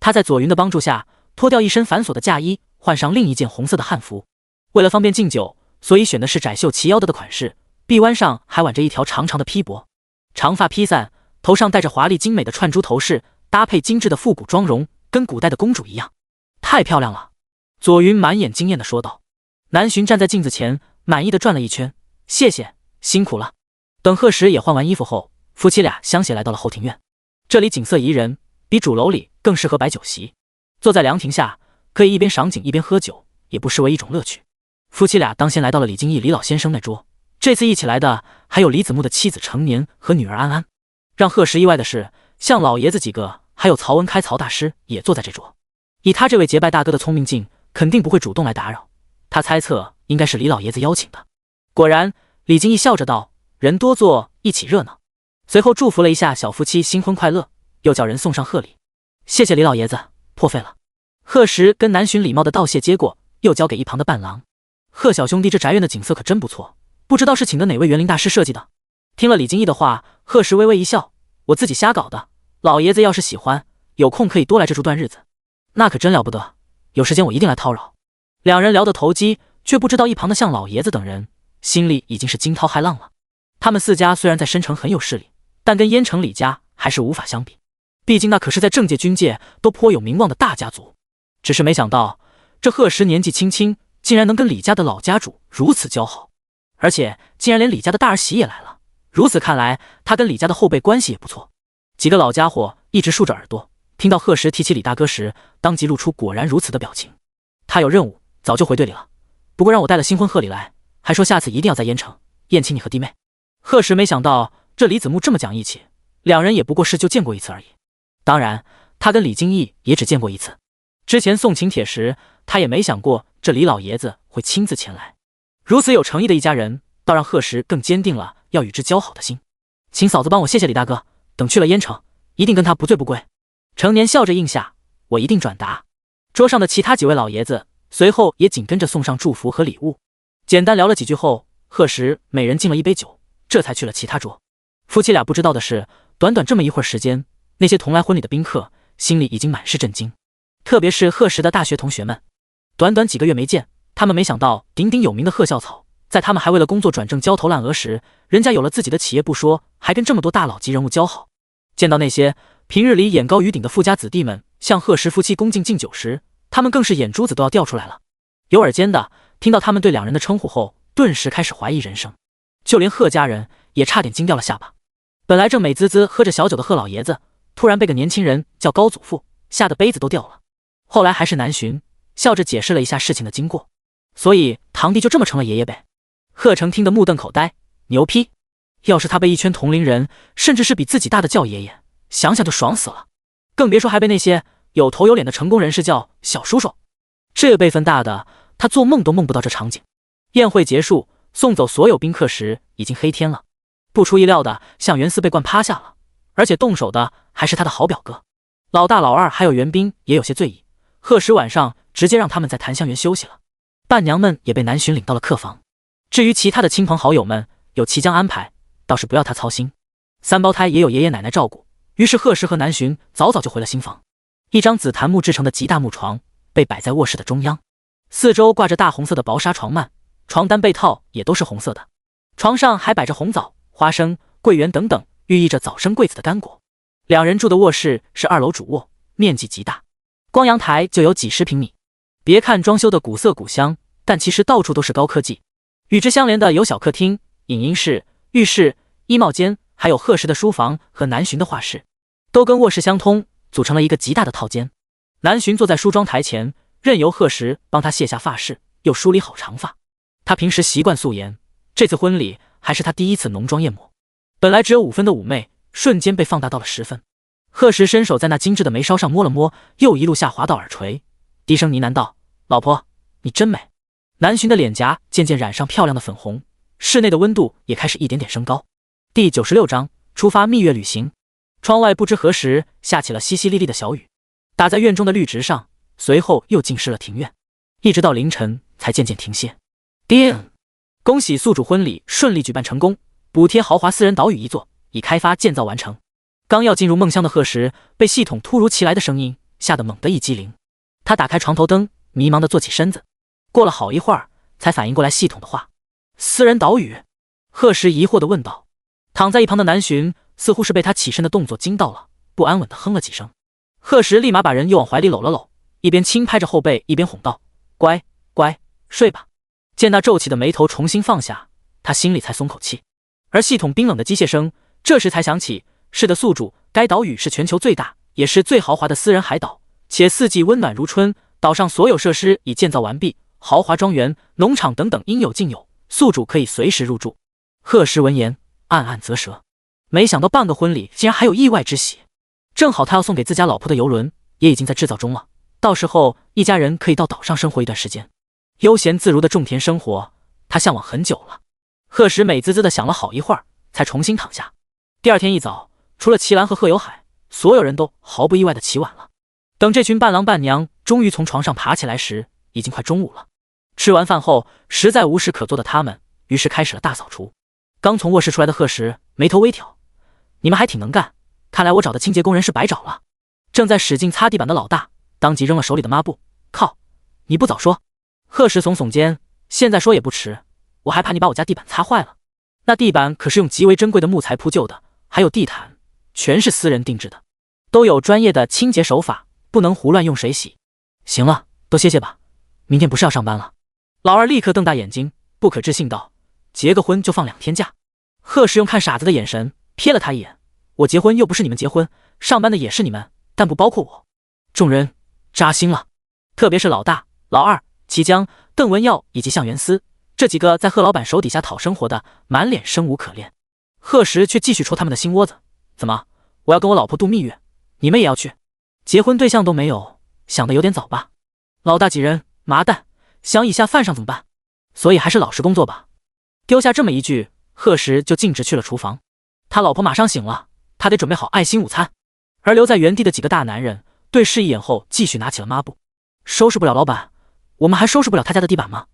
他在左云的帮助下脱掉一身繁琐的嫁衣，换上另一件红色的汉服。为了方便敬酒，所以选的是窄袖齐腰的款式，臂弯上还挽着一条长长的披帛，长发披散，头上戴着华丽精美的串珠头饰，搭配精致的复古妆容，跟古代的公主一样，太漂亮了。左云满眼惊艳地说道。南浔站在镜子前满意地转了一圈，谢谢，辛苦了。等贺时也换完衣服后，夫妻俩相携来到了后庭院。这里景色宜人，比主楼里更适合摆酒席。坐在凉亭下，可以一边赏景一边喝酒，也不失为一种乐趣。夫妻俩当先来到了李金义李老先生那桌，这次一起来的还有李子木的妻子成年和女儿安安。让贺时意外的是，像老爷子几个还有曹文开曹大师也坐在这桌。以他这位结拜大哥的聪明劲，肯定不会主动来打扰，他猜测应该是李老爷子邀请的。果然，李金义笑着道：人多坐，一起热闹。随后祝福了一下小夫妻新婚快乐，又叫人送上贺礼。谢谢李老爷子，破费了。贺时跟南浔礼貌的道谢接过，又交给一旁的伴郎。贺小兄弟，这宅院的景色可真不错，不知道是请的哪位园林大师设计的。听了李金义的话，贺时微微一笑，我自己瞎搞的，老爷子要是喜欢，有空可以多来这住段日子。那可真了不得，有时间我一定来叨扰。2人聊得投机，却不知道一旁的向老爷子等人心里已经是惊涛骇浪了。他们4家虽然在申城很有势力，但跟燕城李家还是无法相比，毕竟那可是在政界军界都颇有名望的大家族。只是没想到这贺时年纪轻轻，竟然能跟李家的老家主如此交好，而且竟然连李家的大儿媳也来了。如此看来，他跟李家的后辈关系也不错。几个老家伙一直竖着耳朵，听到贺时提起李大哥时，当即露出果然如此的表情。他有任务，早就回队里了，不过让我带了新婚贺礼来，还说下次一定要在燕城宴请你和弟妹。贺时没想到这李子木这么讲义气，2人也不过是就见过一次而已。当然，他跟李金义也只见过一次。之前送请帖时，他也没想过这李老爷子会亲自前来。如此有诚意的一家人，倒让贺时更坚定了要与之交好的心。请嫂子帮我谢谢李大哥，等去了燕城，一定跟他不醉不归。成年笑着应下，我一定转达。桌上的其他几位老爷子随后也紧跟着送上祝福和礼物。简单聊了几句后，贺时每人敬了一杯酒，这才去了其他桌。夫妻俩不知道的是，短短这么一会儿时间，那些同来婚礼的宾客心里已经满是震惊，特别是贺时的大学同学们。短短几个月没见，他们没想到鼎鼎有名的贺校草，在他们还为了工作转正焦头烂额时，人家有了自己的企业不说，还跟这么多大佬级人物交好。见到那些平日里眼高于顶的富家子弟们向贺时夫妻恭敬敬酒时，他们更是眼珠子都要掉出来了。有耳尖的听到他们对两人的称呼后，顿时开始怀疑人生，就连贺家人也差点惊掉了下巴。本来正美滋滋喝着小酒的贺老爷子，突然被个年轻人叫高祖父，吓得杯子都掉了。后来还是南巡笑着解释了一下事情的经过，所以堂弟就这么成了爷爷呗。贺成听得目瞪口呆，牛批！要是他被一圈同龄人，甚至是比自己大的叫爷爷，想想就爽死了。更别说还被那些有头有脸的成功人士叫小叔叔，这个辈分大的，他做梦都梦不到这场景。宴会结束，送走所有宾客时，已经黑天了。不出意料的，向元嗣被灌趴下了，而且动手的还是他的好表哥。老大、老二还有袁彬也有些醉意，贺时晚上直接让他们在檀香园休息了。伴娘们也被南巡领到了客房。至于其他的亲朋好友们，有其将安排，倒是不要他操心。三胞胎也有爷爷奶奶照顾，于是贺时和南巡早早就回了新房。一张紫檀木制成的极大木床被摆在卧室的中央，四周挂着大红色的薄纱床幔，床单被套也都是红色的。床上还摆着红枣、花生、桂圆等等，寓意着早生贵子的干果。两人住的卧室是2楼主卧，面积极大，光阳台就有几十平米。别看装修的古色古香，但其实到处都是高科技。与之相连的有小客厅、影音室、浴室、衣帽间，还有贺时的书房和南巡的画室，都跟卧室相通，组成了一个极大的套间。南巡坐在梳妆台前，任由贺时帮他卸下发饰，又梳理好长发。他平时习惯素颜，这次婚礼还是他第一次浓妆艳抹。本来只有5分的妩媚，瞬间被放大到了10分。贺时伸手在那精致的眉梢上摸了摸，又一路下滑到耳垂，低声呢喃道：“老婆，你真美。”南巡的脸颊渐渐染上漂亮的粉红，室内的温度也开始一点点升高。第96章出发蜜月旅行。窗外不知何时下起了淅淅沥沥的小雨，打在院中的绿植上，随后又浸湿了庭院，一直到凌晨才渐渐停歇。叮！恭喜宿主婚礼顺利举办成功，补贴豪华私人岛屿1座，已开发建造完成。刚要进入梦乡的贺时，被系统突如其来的声音吓得猛地一激灵。他打开床头灯，迷茫地坐起身子，过了好一会儿才反应过来系统的话。私人岛屿？贺时疑惑地问道。躺在一旁的南巡似乎是被他起身的动作惊到了，不安稳地哼了几声。贺时立马把人又往怀里搂了搂，一边轻拍着后背，一边哄道：“乖乖，睡吧。”见那皱起的眉头重新放下，他心里才松口气。而系统冰冷的机械声这时才响起：“是的，宿主，该岛屿是全球最大也是最豪华的私人海岛，且四季温暖如春，岛上所有设施已建造完毕，豪华庄园、农场等等应有尽有，宿主可以随时入住。”贺时闻言暗暗啧舌，没想到办个婚礼竟然还有意外之喜。正好他要送给自家老婆的游轮也已经在制造中了，到时候一家人可以到岛上生活一段时间，悠闲自如的种田生活，他向往很久了。贺时美滋滋的想了好一会儿，才重新躺下。第二天一早，除了齐兰和贺有海，所有人都毫不意外的起晚了。等这群伴郎伴娘终于从床上爬起来时，已经快中午了。吃完饭后，实在无事可做的他们，于是开始了大扫除。刚从卧室出来的贺时眉头微挑：“你们还挺能干，看来我找的清洁工人是白找了。”正在使劲擦地板的老大当即扔了手里的抹布：“靠，你不早说！”贺时耸耸肩：“现在说也不迟，我还怕你把我家地板擦坏了。那地板可是用极为珍贵的木材铺就的，还有地毯，全是私人定制的，都有专业的清洁手法，不能胡乱用水洗。行了，都歇歇吧，明天不是要上班了？”老二立刻瞪大眼睛，不可置信道：“结个婚就放2天假？”贺时用看傻子的眼神瞥了他一眼：“我结婚又不是你们结婚，上班的也是你们，但不包括我。”众人扎心了，特别是老大、老二、齐江、邓文耀以及向元思这几个在贺老板手底下讨生活的，满脸生无可恋。贺时却继续戳他们的心窝子：“怎么，我要跟我老婆度蜜月，你们也要去？结婚对象都没有，想得有点早吧？老大几人麻蛋，想以下犯上怎么办？所以还是老实工作吧。”丢下这么一句，贺时就径直去了厨房。他老婆马上醒了，他得准备好爱心午餐。而留在原地的几个大男人对视一眼后，继续拿起了抹布。收拾不了老板，我们还收拾不了他家的地板吗？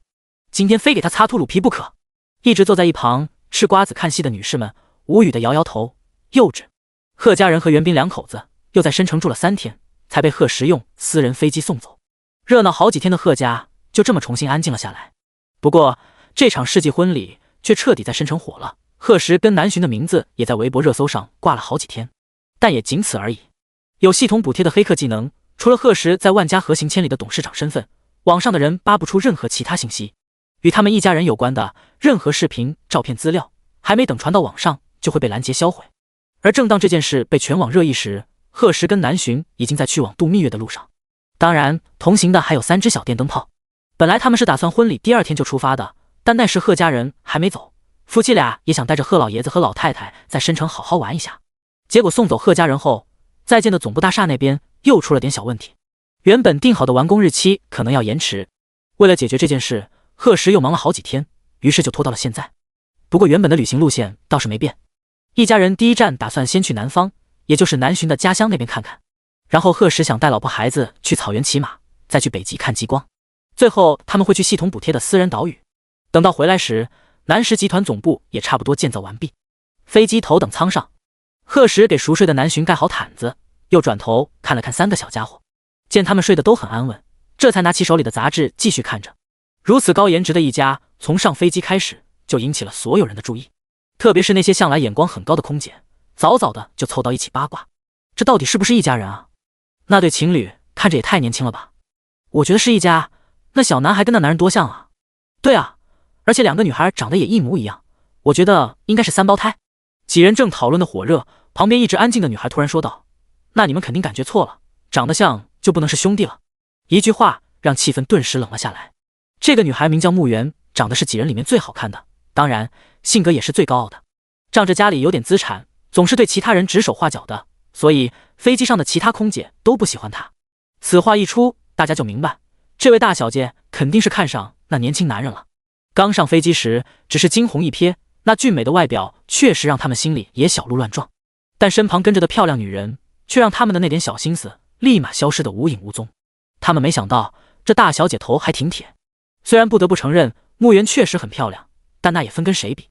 今天非给他擦秃噜皮不可。一直坐在一旁吃瓜子看戏的女士们无语的摇摇头，幼稚。贺家人和袁彬2口子又在申城住了3天，才被贺时用私人飞机送走。热闹好几天的贺家就这么重新安静了下来。不过这场世纪婚礼却彻底在申城火了，贺时跟南巡的名字也在微博热搜上挂了好几天，但也仅此而已。有系统补贴的黑客技能，除了贺时在万家核行千里的董事长身份，网上的人扒不出任何其他信息。与他们一家人有关的任何视频、照片资料，还没等传到网上，就会被拦截销毁。而正当这件事被全网热议时，贺时跟南巡已经在去往度蜜月的路上。当然，同行的还有3只小电灯泡。本来他们是打算婚礼第2天就出发的，但那时贺家人还没走，夫妻俩也想带着贺老爷子和老太太在申城好好玩一下。结果送走贺家人后，在建的总部大厦那边又出了点小问题，原本定好的完工日期可能要延迟。为了解决这件事，贺时又忙了好几天，于是就拖到了现在。不过原本的旅行路线倒是没变，一家人第一站打算先去南方，也就是南巡的家乡那边看看，然后贺时想带老婆孩子去草原骑马，再去北极看极光，最后他们会去系统补贴的私人岛屿。等到回来时，南石集团总部也差不多建造完毕。飞机头等舱上，贺时给熟睡的南巡盖好毯子，又转头看了看3个小家伙，见他们睡得都很安稳，这才拿起手里的杂志继续看着。如此高颜值的一家，从上飞机开始就引起了所有人的注意，特别是那些向来眼光很高的空姐，早早的就凑到一起八卦，这到底是不是一家人啊？那对情侣看着也太年轻了吧？我觉得是一家，那小男孩跟那男人多像啊！对啊，而且2个女孩长得也一模一样，我觉得应该是3胞胎。几人正讨论的火热，旁边一直安静的女孩突然说道：“那你们肯定感觉错了，长得像就不能是兄弟了。”一句话让气氛顿时冷了下来。这个女孩名叫木原，长得是几人里面最好看的，当然性格也是最高傲的。仗着家里有点资产，总是对其他人指手画脚的，所以飞机上的其他空姐都不喜欢她。此话一出，大家就明白，这位大小姐肯定是看上那年轻男人了。刚上飞机时只是惊鸿一瞥，那俊美的外表确实让他们心里也小鹿乱撞，但身旁跟着的漂亮女人却让他们的那点小心思立马消失得无影无踪。他们没想到这大小姐头还挺铁，虽然不得不承认木原确实很漂亮，但那也分跟谁比。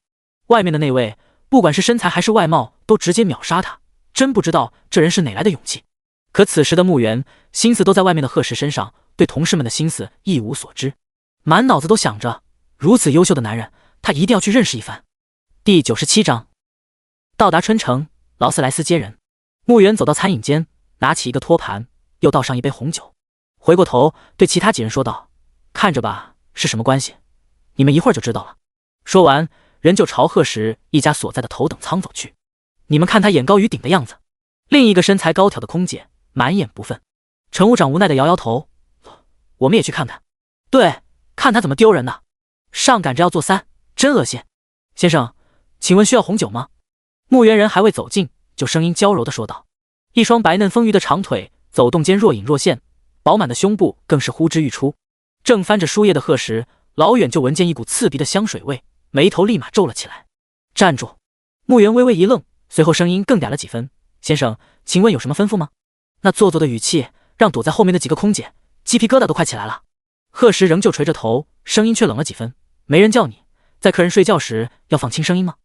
外面的那位不管是身材还是外貌都直接秒杀她，真不知道这人是哪来的勇气。可此时的木原心思都在外面的贺时身上，对同事们的心思一无所知，满脑子都想着如此优秀的男人，他一定要去认识一番。第97章，到达春城，劳斯莱斯接人。木原走到餐饮间，拿起一个托盘，又倒上一杯红酒，回过头对其他几人说道：“看着吧，是什么关系？你们一会儿就知道了。”说完，人就朝贺时一家所在的头等舱走去。你们看他眼高于顶的样子。另一个身材高挑的空姐满眼不忿。乘务长无奈的摇摇头：“我们也去看看。”“对，看他怎么丢人呢？上赶着要做3，真恶心。”“先生，请问需要红酒吗？”木原人还未走近，就声音娇柔的说道。一双白嫩丰腴的长腿走动间若隐若现，饱满的胸部更是呼之欲出。正翻着书页的贺时老远就闻见一股刺鼻的香水味，眉头立马皱了起来。“站住！”木原微微一愣，随后声音更嗲了几分：“先生，请问有什么吩咐吗？”那做作的语气让躲在后面的几个空姐鸡皮疙瘩都快起来了。贺时仍旧垂着头，声音却冷了几分：“没人叫你在客人睡觉时要放轻声音吗？”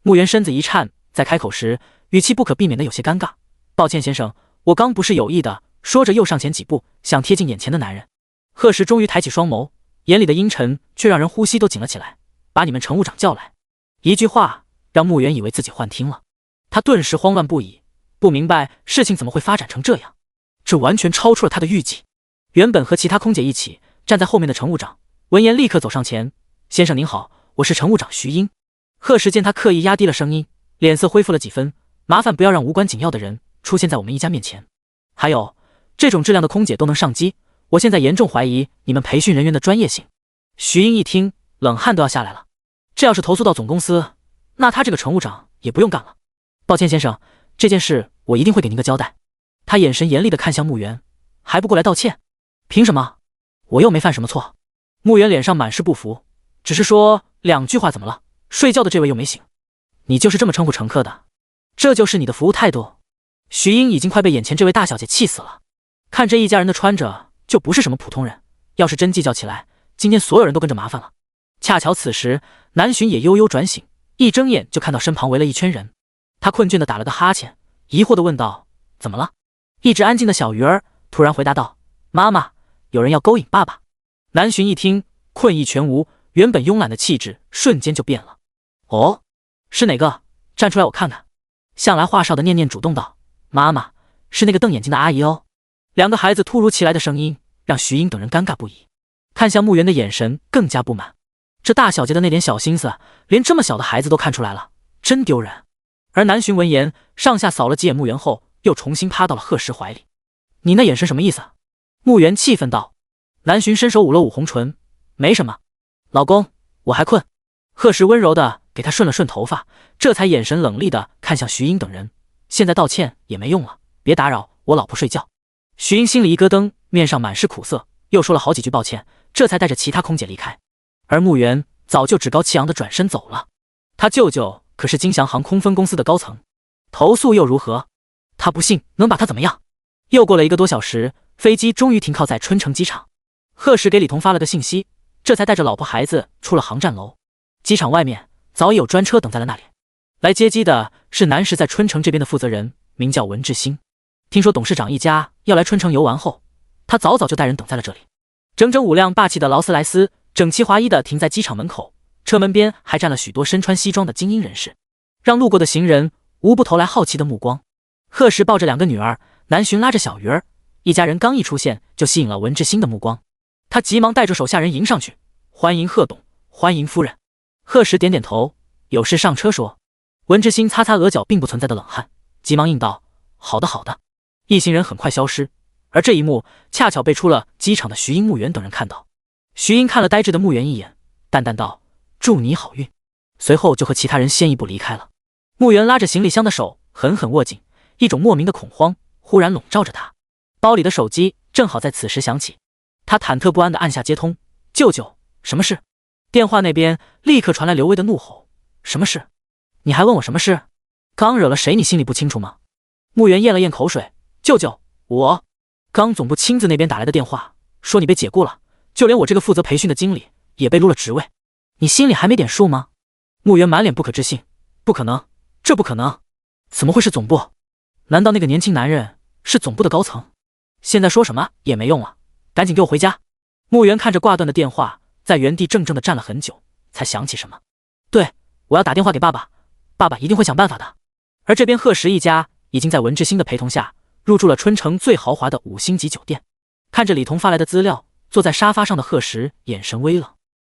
木原身子一颤，在开口时语气不可避免的有些尴尬：“抱歉先生，我刚不是有意的。”说着又上前几步，想贴近眼前的男人。贺时终于抬起双眸，眼里的阴沉却让人呼吸都紧了起来：“把你们乘务长叫来。”一句话让木原以为自己幻听了，他顿时慌乱不已，不明白事情怎么会发展成这样，这完全超出了他的预计。原本和其他空姐一起站在后面的乘务长闻言立刻走上前：“先生您好，我是乘务长徐英。”贺时见他刻意压低了声音，脸色恢复了几分：“麻烦不要让无关紧要的人出现在我们一家面前。还有，这种质量的空姐都能上机，我现在严重怀疑你们培训人员的专业性。”徐英一听，冷汗都要下来了。这要是投诉到总公司，那他这个乘务长也不用干了。“抱歉先生，这件事我一定会给您个交代。”他眼神严厉地看向木原：“还不过来道歉？凭什么？我又没犯什么错。”木原脸上满是不服：“只是说2句话怎么了？睡觉的这位又没醒，你就是这么称呼乘客的？这就是你的服务态度？”徐英已经快被眼前这位大小姐气死了，看这一家人的穿着就不是什么普通人，要是真计较起来，今天所有人都跟着麻烦了。恰巧此时南巡也悠悠转醒，一睁眼就看到身旁围了一圈人。他困倦地打了个哈欠，疑惑地问道：“怎么了？”一直安静的小鱼儿突然回答道：“妈妈，有人要勾引爸爸。”南巡一听，困意全无，原本慵懒的气质瞬间就变了。“哦，是哪个？站出来我看看。”向来话少的念念主动道：“妈妈，是那个瞪眼睛的阿姨哦。”两个孩子突如其来的声音让徐英等人尴尬不已，看向穆元的眼神更加不满。这大小姐的那点小心思，连这么小的孩子都看出来了，真丢人。而南巡闻言，上下扫了几眼穆元后，又重新趴到了贺石怀里。你那眼神什么意思？穆元气愤道。南巡伸手捂了捂红唇，没什么，老公，我还困。贺石温柔的给他顺了顺头发，这才眼神冷厉的看向徐英等人，现在道歉也没用了，别打扰我老婆睡觉。徐英心里一咯噔，面上满是苦涩，又说了好几句抱歉，这才带着其他空姐离开。而穆元早就趾高气扬的转身走了，他舅舅可是金翔航空分公司的高层，投诉又如何？他不信能把他怎么样？又过了1个多小时，飞机终于停靠在春城机场。贺石给李彤发了个信息，这才带着老婆孩子出了航站楼。机场外面早已有专车等在了那里，来接机的是南石在春城这边的负责人，名叫文志兴。听说董事长一家要来春城游玩后，他早就带人等在了这里。整整5辆霸气的劳斯莱斯整齐划一的停在机场门口，车门边还站了许多身穿西装的精英人士，让路过的行人无不投来好奇的目光。贺石抱着2个女儿，南巡拉着小鱼儿，一家人刚一出现就吸引了文志兴的目光。他急忙带着手下人迎上去，欢迎贺董，欢迎夫人。贺石点点头，有事上车说。文志兴擦擦额角并不存在的冷汗，急忙应道：好的好的。一行人很快消失，而这一幕恰巧被出了机场的徐英、穆元等人看到。徐英看了呆滞的穆元一眼，淡淡道：祝你好运。随后就和其他人先一步离开了。穆元拉着行李箱的手狠狠握紧，一种莫名的恐慌忽然笼罩着他。包里的手机正好在此时响起，他忐忑不安地按下接通。舅舅，什么事？电话那边立刻传来刘威的怒吼：什么事？你还问我什么事？刚惹了谁你心里不清楚吗？穆元咽了咽口水：舅舅，我刚总部亲自那边打来的电话，说你被解雇了，就连我这个负责培训的经理也被撸了职位，你心里还没点数吗？穆元满脸不可置信：不可能，这不可能，怎么会是总部？难道那个年轻男人是总部的高层？现在说什么也没用了，赶紧给我回家。穆元看着挂断的电话，在原地怔怔地站了很久，才想起什么。对，我要打电话给爸爸，爸爸一定会想办法的。而这边贺石一家已经在文志兴的陪同下入住了春城最豪华的5星级酒店。看着李彤发来的资料，坐在沙发上的贺石眼神微冷。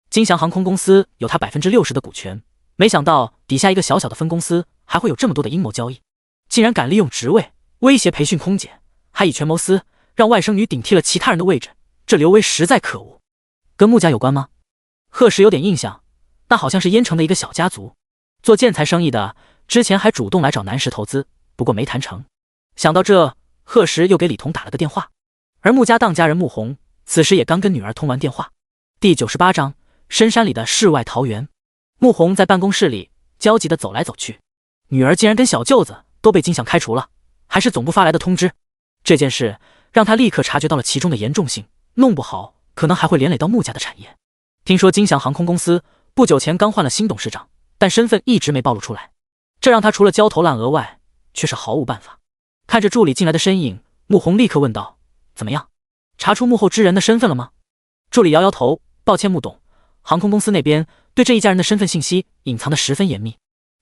金翔航空公司有他60%的股权，没想到底下一个小小的分公司还会有这么多的阴谋交易，竟然敢利用职位威胁培训空姐，还以权谋私，让外甥女顶替了其他人的位置，这刘威实在可恶。跟穆家有关吗？贺石有点印象，那好像是燕城的一个小家族，做建材生意的，之前还主动来找南石投资，不过没谈成。想到这，贺石又给李彤打了个电话。而穆家当家人穆红此时也刚跟女儿通完电话。第98章深山里的世外桃源。穆红在办公室里焦急地走来走去，女儿竟然跟小舅子都被金翔开除了，还是总部发来的通知。这件事让他立刻察觉到了其中的严重性，弄不好可能还会连累到穆家的产业。听说金翔航空公司不久前刚换了新董事长，但身份一直没暴露出来，这让他除了焦头烂额外，却是毫无办法。看着助理进来的身影，穆红立刻问道：怎么样，查出幕后之人的身份了吗？助理摇摇头：抱歉穆董，航空公司那边对这一家人的身份信息隐藏得十分严密。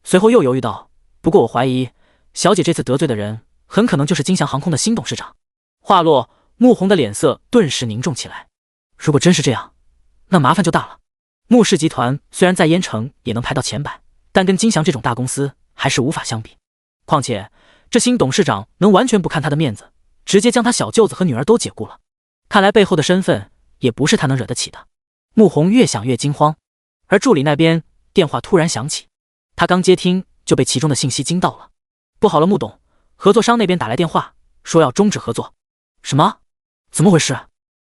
随后又犹豫道：不过我怀疑小姐这次得罪的人很可能就是金翔航空的新董事长。话落，穆红的脸色顿时凝重起来。如果真是这样，那麻烦就大了。穆氏集团虽然在燕城也能排到前100，但跟金翔这种大公司还是无法相比。况且这新董事长能完全不看他的面子，直接将他小舅子和女儿都解雇了，看来背后的身份也不是他能惹得起的。穆红越想越惊慌。而助理那边电话突然响起，他刚接听就被其中的信息惊到了。不好了，穆董，合作商那边打来电话，说要终止合作。什么？怎么回事？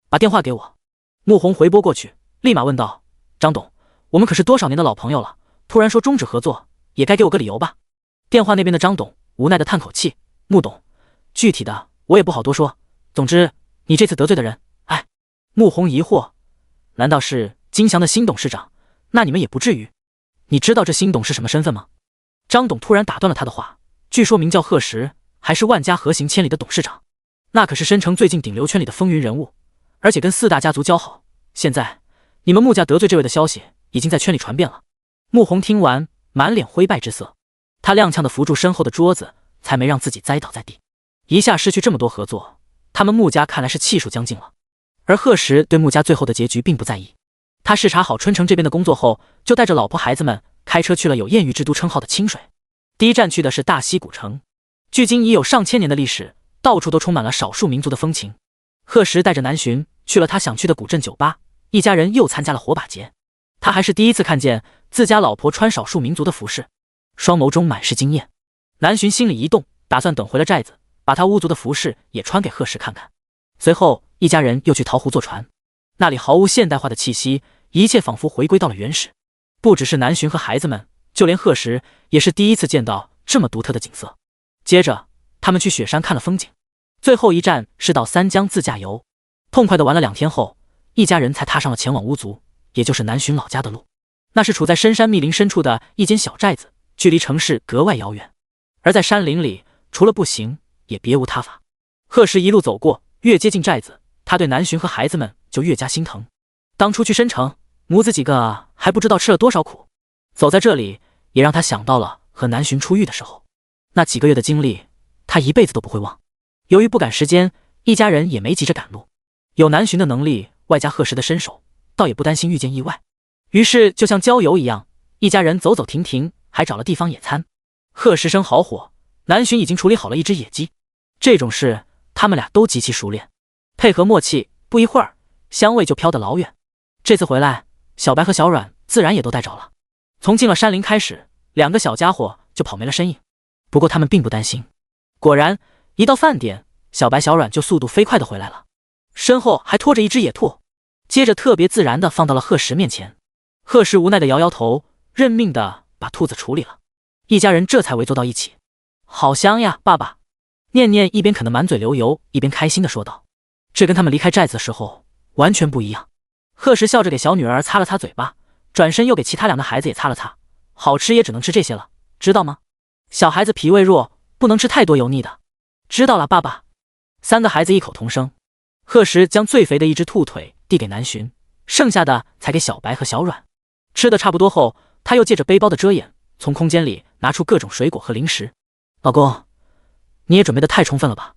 把电话给我。穆红回拨过去，立马问道：张董，我们可是多少年的老朋友了，突然说终止合作，也该给我个理由吧。电话那边的张董无奈的叹口气：穆董，具体的我也不好多说，总之你这次得罪的人，哎。穆红疑惑：难道是金翔的新董事长？那你们也不至于。你知道这新董是什么身份吗？张董突然打断了他的话：据说名叫贺石，还是万家和行千里的董事长，那可是申城最近顶流圈里的风云人物，而且跟4大家族交好。现在你们穆家得罪这位的消息已经在圈里传遍了。穆红听完满脸灰败之色，他踉跄地扶住身后的桌子，才没让自己栽倒在地。一下失去这么多合作，他他们穆家看来是气数将尽了。而贺石对穆家最后的结局并不在意，他视察好春城这边的工作后，就带着老婆孩子们开车去了有艳遇之都称号的清水。第一站去的是大溪古城，距今已有上千年的历史，到处都充满了少数民族的风情。贺石带着南巡去了他想去的古镇酒吧，一家人又参加了火把节。他还是第一次看见自家老婆穿少数民族的服饰，双眸中满是惊艳。南巡心里一动，打算等回了寨子，把他巫族的服饰也穿给贺石看看。随后一家人又去桃湖坐船，那里毫无现代化的气息，一切仿佛回归到了原始。不只是南巡和孩子们，就连贺石也是第一次见到这么独特的景色。接着他们去雪山看了风景，最后一站是到三江自驾游。痛快地玩了2天后，一家人才踏上了前往巫族，也就是南巡老家的路。那是处在深山密林深处的一间小寨子，距离城市格外遥远。而在山林里，除了步行也别无他法。贺石一路走过，越接近寨子，他对南巡和孩子们就越加心疼。当初去申城，母子几个还不知道吃了多少苦，走在这里也让他想到了和南巡出狱的时候，那几个月的经历他一辈子都不会忘。由于不赶时间，一家人也没急着赶路，有南巡的能力外加贺石的身手，倒也不担心遇见意外。于是就像郊游一样，一家人走走停停，还找了地方野餐。贺石生好火，南巡已经处理好了一只野鸡，这种事他们俩都极其熟练，配合默契，不一会儿香味就飘得老远。这次回来，小白和小阮自然也都带着了。从进了山林开始，2个小家伙就跑没了身影。不过他们并不担心，果然一到饭点，小白小阮就速度飞快地回来了，身后还拖着一只野兔，接着特别自然地放到了贺石面前。贺石无奈地摇摇头，认命地把兔子处理了。一家人这才围坐到一起。好香呀，爸爸！念念一边啃得满嘴流油，一边开心地说道。这跟他们离开寨子的时候完全不一样。贺石笑着给小女儿擦了擦嘴巴，转身又给其他2个孩子也擦了擦。好吃也只能吃这些了，知道吗？小孩子脾胃弱，不能吃太多油腻的。知道了，爸爸。3个孩子异口同声。贺石将最肥的一只兔腿递给南巡，剩下的才给小白和小阮。吃的差不多后，他又借着背包的遮掩，从空间里拿出各种水果和零食。老公，你也准备的太充分了吧？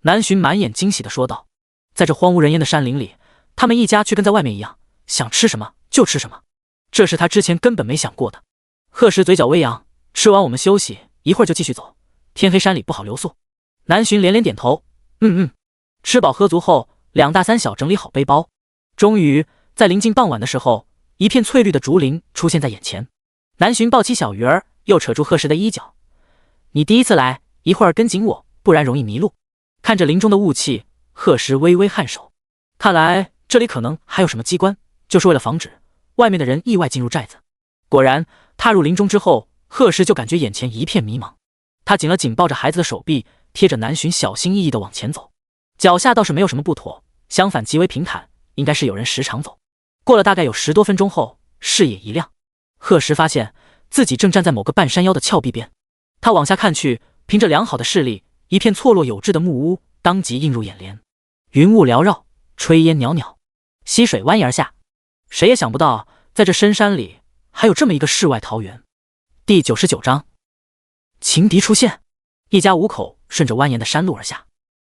南巡满眼惊喜地说道。在这荒无人烟的山林里，他们一家却跟在外面一样，想吃什么就吃什么，这是他之前根本没想过的。贺石嘴角微扬，吃完我们休息一会儿就继续走，天黑山里不好留宿。南巡连连点头，吃饱喝足后，2大3小整理好背包，终于在临近傍晚的时候，一片翠绿的竹林出现在眼前。南巡抱起小鱼儿，又扯住贺石的衣角，你第一次来，一会儿跟紧我，不然容易迷路。看着林中的雾气，贺石微微颔首，看来这里可能还有什么机关，就是为了防止外面的人意外进入寨子。果然，踏入林中之后，贺石就感觉眼前一片迷茫。他紧了紧抱着孩子的手臂，贴着南巡小心翼翼地往前走，脚下倒是没有什么不妥，相反极为平坦，应该是有人时常走。过了大概有10多分钟后，视野一亮，贺石发现自己正站在某个半山腰的峭壁边。他往下看去，凭着良好的视力，一片错落有致的木屋当即映入眼帘，云雾缭绕，炊烟袅袅，溪水蜿蜒而下。谁也想不到，在这深山里还有这么一个世外桃源。第99章，情敌出现。一家5口顺着蜿蜒的山路而下，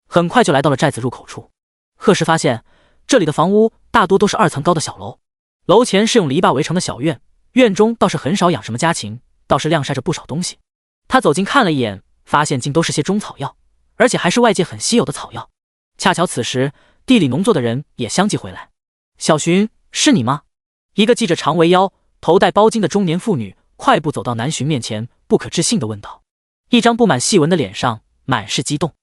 很快就来到了寨子入口处。贺石发现这里的房屋大多都是2层高的小楼，楼前是用篱笆围成的小院，院中倒是很少养什么家禽，倒是晾晒着不少东西。他走近看了一眼，发现竟都是些中草药，而且还是外界很稀有的草药。恰巧此时地里农作的人也相继回来。小寻，是你吗？一个系着长围腰、头戴包巾的中年妇女快步走到南巡面前，不可置信地问道，一张布满细纹的脸上满是激动。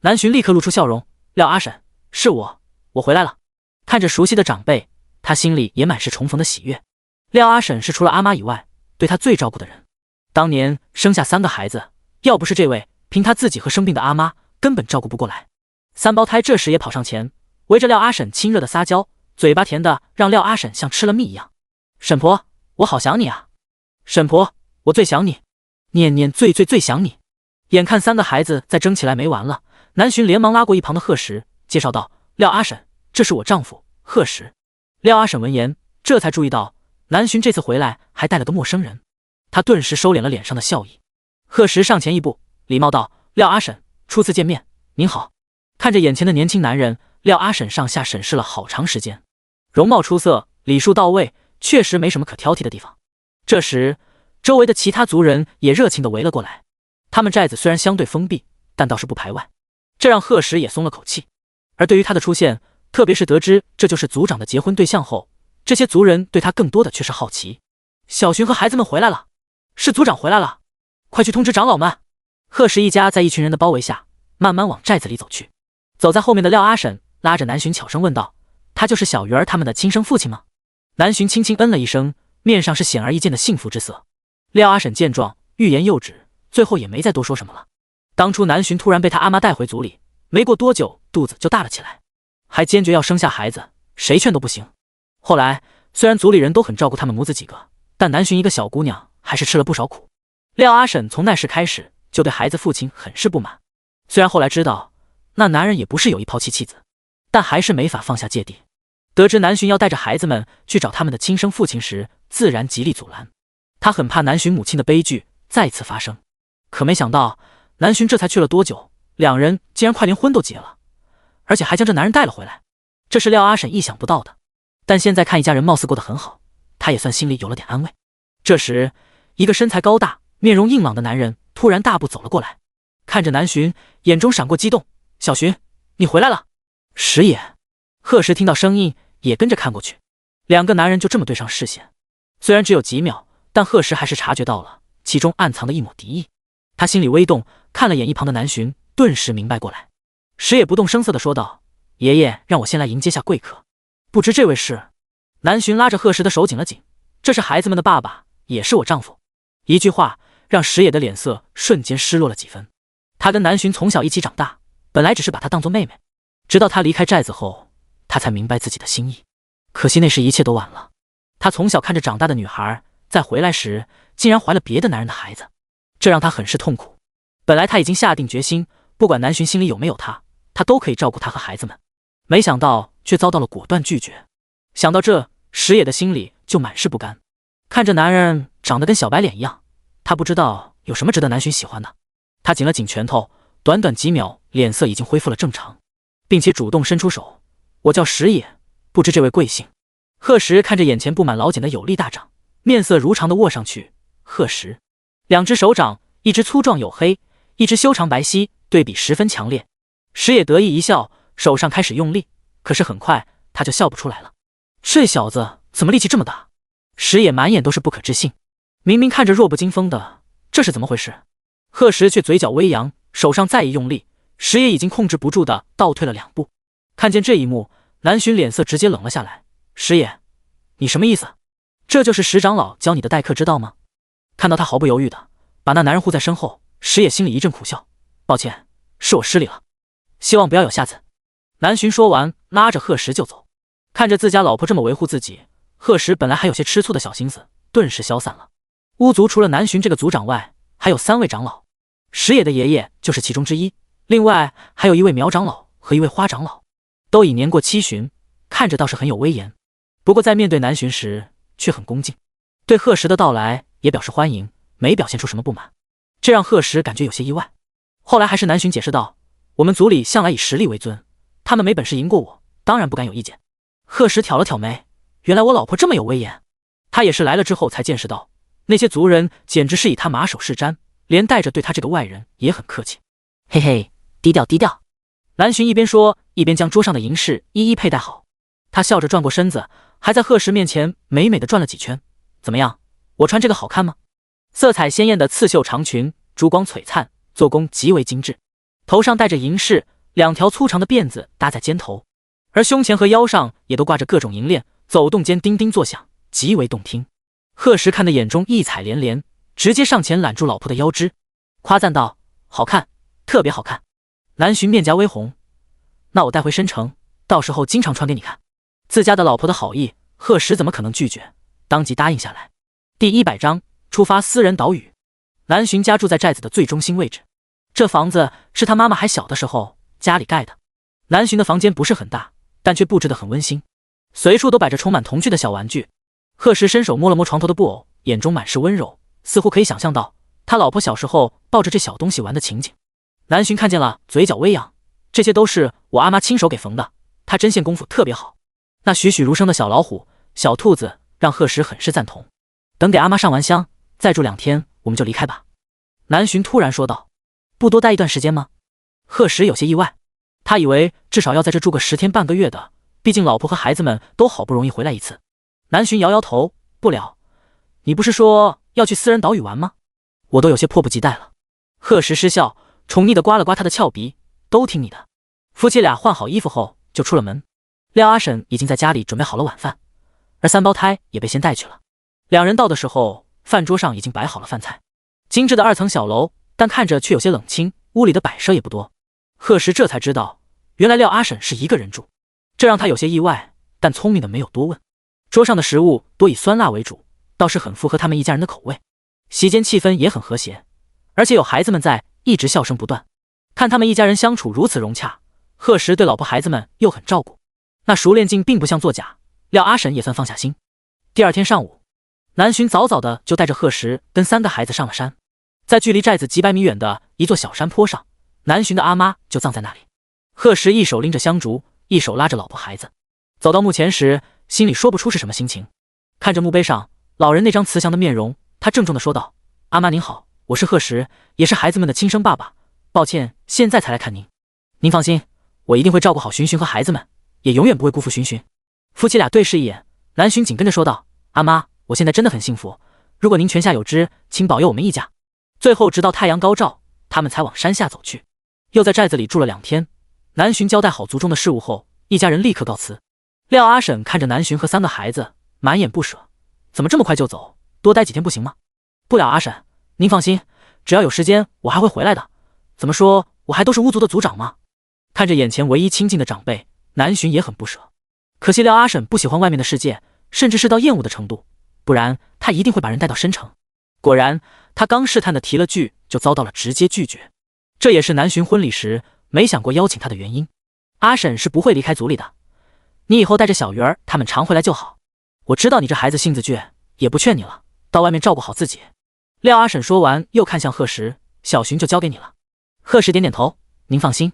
南巡立刻露出笑容，廖阿婶，是我回来了。看着熟悉的长辈，他心里也满是重逢的喜悦。廖阿婶是除了阿妈以外对他最照顾的人，当年生下3个孩子，要不是这位，凭他自己和生病的阿妈根本照顾不过来。3胞胎这时也跑上前，围着廖阿婶亲热的撒娇，嘴巴甜的让廖阿婶像吃了蜜一样。婶婆，我好想你啊！婶婆，我最想你！念念最想你！眼看3个孩子再争起来没完了，南巡连忙拉过一旁的贺石，介绍道，廖阿婶，这是我丈夫贺石。廖阿婶闻言，这才注意到南巡这次回来还带了个陌生人，他顿时收敛了脸上的笑意。贺石上前一步，礼貌道，廖阿婶，初次见面，您好。看着眼前的年轻男人，廖阿婶上下审视了好长时间，容貌出色，礼数到位，确实没什么可挑剔的地方。这时，周围的其他族人也热情地围了过来。他们寨子虽然相对封闭，但倒是不排外，这让贺石也松了口气。而对于他的出现，特别是得知这就是族长的结婚对象后，这些族人对他更多的却是好奇。小寻和孩子们回来了，是族长回来了，快去通知长老们。贺石一家在一群人的包围下，慢慢往寨子里走去。走在后面的廖阿婶拉着南寻悄声问道：“他就是小鱼儿他们的亲生父亲吗？”南寻轻轻嗯了一声，面上是显而易见的幸福之色。廖阿婶见状，欲言又止，最后也没再多说什么了。当初南寻突然被他阿妈带回族里，没过多久肚子就大了起来，还坚决要生下孩子，谁劝都不行。后来虽然族里人都很照顾他们母子几个，但南寻一个小姑娘还是吃了不少苦。廖阿婶从那时开始就对孩子父亲很是不满，虽然后来知道那男人也不是有意抛弃妻子，但还是没法放下芥蒂。得知南寻要带着孩子们去找他们的亲生父亲时，自然极力阻拦。他很怕南寻母亲的悲剧再次发生，可没想到南寻这才去了多久，两人竟然快连婚都结了，而且还将这男人带了回来，这是廖阿婶意想不到的。但现在看一家人貌似过得很好，他也算心里有了点安慰。这时，一个身材高大、面容硬朗的男人突然大步走了过来，看着南寻，眼中闪过激动：“小寻，你回来了！”石野。贺石听到声音也跟着看过去，两个男人就这么对上视线。虽然只有几秒，但贺石还是察觉到了其中暗藏的一抹敌意。他心里微动，看了眼一旁的南寻，顿时明白过来。石野不动声色地说道：“爷爷让我先来迎接下贵客，不知这位是？”南寻拉着贺石的手紧了紧：“这是孩子们的爸爸，也是我丈夫。”一句话让石野的脸色瞬间失落了几分。他跟南寻从小一起长大，本来只是把她当作妹妹，直到他离开寨子后，他才明白自己的心意。可惜那时一切都晚了。他从小看着长大的女孩，在回来时竟然怀了别的男人的孩子，这让他很是痛苦。本来他已经下定决心，不管南寻心里有没有他，他都可以照顾他和孩子们，没想到却遭到了果断拒绝。想到这，石野的心里就满是不甘。看着男人长得跟小白脸一样，他不知道有什么值得南寻喜欢的。他紧了紧拳头，短短几秒，脸色已经恢复了正常，并且主动伸出手：“我叫石野，不知这位贵姓？”贺石看着眼前布满老茧的有力大掌，面色如常地握上去。贺石，两只手掌，一只粗壮黝黑，一只修长白皙，对比十分强烈。石野得意一笑，手上开始用力，可是很快他就笑不出来了。这小子怎么力气这么大？石野满眼都是不可置信，明明看着弱不禁风的，这是怎么回事？贺石却嘴角微扬，手上再一用力，石野已经控制不住的倒退了2步。看见这一幕，南寻脸色直接冷了下来：“石野，你什么意思？这就是石长老教你的待客之道吗？”看到他毫不犹豫的把那男人护在身后，石野心里一阵苦笑：“抱歉，是我失礼了，希望不要有下次。”南寻说完，拉着贺石就走。看着自家老婆这么维护自己，贺石本来还有些吃醋的小心思顿时消散了。巫族除了南寻这个族长外，还有3位长老，石野的爷爷就是其中之一，另外还有一位苗长老和一位花长老，都已年过70旬，看着倒是很有威严。不过在面对南寻时却很恭敬，对贺石的到来也表示欢迎，没表现出什么不满，这让贺石感觉有些意外。后来还是南寻解释道：“我们族里向来以实力为尊，他们没本事赢过我，当然不敢有意见。”贺石挑了挑眉，原来我老婆这么有威严。他也是来了之后才见识到，那些族人简直是以他马首是瞻，连带着对他这个外人也很客气。嘿嘿，低调低调。南寻一边说，一边将桌上的银饰一一佩戴好。他笑着转过身子，还在贺石面前美美的转了几圈。怎么样，我穿这个好看吗？色彩鲜艳的刺绣长裙，珠光璀璨，做工极为精致，头上戴着银饰，2条粗长的辫子搭在肩头，而胸前和腰上也都挂着各种银链，走动间叮叮作响，极为动听。贺石看得眼中异彩连连，直接上前揽住老婆的腰肢，夸赞道：“好看，特别好看。”南寻面颊微红：“那我带回申城，到时候经常穿给你看。”自家的老婆的好意，贺石怎么可能拒绝？当即答应下来。第100章出发私人岛屿。南寻家住在寨子的最中心位置，这房子是他妈妈还小的时候家里盖的。南寻的房间不是很大，但却布置得很温馨，随处都摆着充满童趣的小玩具。贺石伸手摸了摸床头的布偶，眼中满是温柔，似乎可以想象到他老婆小时候抱着这小东西玩的情景。南寻看见了，嘴角微扬：“这些都是我阿妈亲手给缝的，她针线功夫特别好。那栩栩如生的小老虎、小兔子让贺石很是赞同。等给阿妈上完香，再住2天，我们就离开吧。南巡突然说道。不多待一段时间吗？贺石有些意外，他以为至少要在这住个10天半个月的，毕竟老婆和孩子们都好不容易回来一次。南巡摇摇头，不了，你不是说要去私人岛屿玩吗？我都有些迫不及待了。贺石失笑，宠溺地刮了刮他的翘鼻，都听你的。夫妻俩换好衣服后就出了门。廖阿婶已经在家里准备好了晚饭，而3胞胎也被先带去了。2人到的时候，饭桌上已经摆好了饭菜。精致的2层小楼，但看着却有些冷清，屋里的摆设也不多。贺石这才知道，原来廖阿婶是一个人住，这让他有些意外，但聪明的没有多问。桌上的食物多以酸辣为主，倒是很符合他们一家人的口味。席间气氛也很和谐，而且有孩子们在，一直笑声不断。看他们一家人相处如此融洽，贺石对老婆孩子们又很照顾，那熟练劲并不像作假，廖阿婶也算放下心。第2天上午，南巡早早的就带着贺石跟3个孩子上了山，在距离寨子几百米远的一座小山坡上，南巡的阿妈就葬在那里。贺石一手拎着香烛，一手拉着老婆孩子，走到墓前时，心里说不出是什么心情。看着墓碑上老人那张慈祥的面容，他郑重地说道：“阿妈您好，我是贺石，也是孩子们的亲生爸爸，抱歉现在才来看您。您放心，我一定会照顾好寻寻和孩子们，也永远不会辜负寻寻。”夫妻俩对视一眼，南巡紧跟着说道：“阿妈，我现在真的很幸福，如果您泉下有知，请保佑我们一家。”最后直到太阳高照，他们才往山下走去。又在寨子里住了2天，南巡交代好族中的事务后，一家人立刻告辞。廖阿婶看着南巡和3个孩子，满眼不舍：“怎么这么快就走？多待几天不行吗？”“不了，阿婶，您放心，只要有时间我还会回来的。怎么说，我还都是巫族的族长吗？”看着眼前唯一亲近的长辈，南巡也很不舍。可惜廖阿婶不喜欢外面的世界，甚至是到厌恶的程度，不然他一定会把人带到深城。果然，他刚试探的提了句，就遭到了直接拒绝。这也是南巡婚礼时没想过邀请他的原因。阿婶是不会离开族里的，你以后带着小鱼儿他们常回来就好。我知道你这孩子性子倔，也不劝你了，到外面照顾好自己。廖阿婶说完，又看向贺石：“小寻就交给你了。”贺石点点头：“您放心。”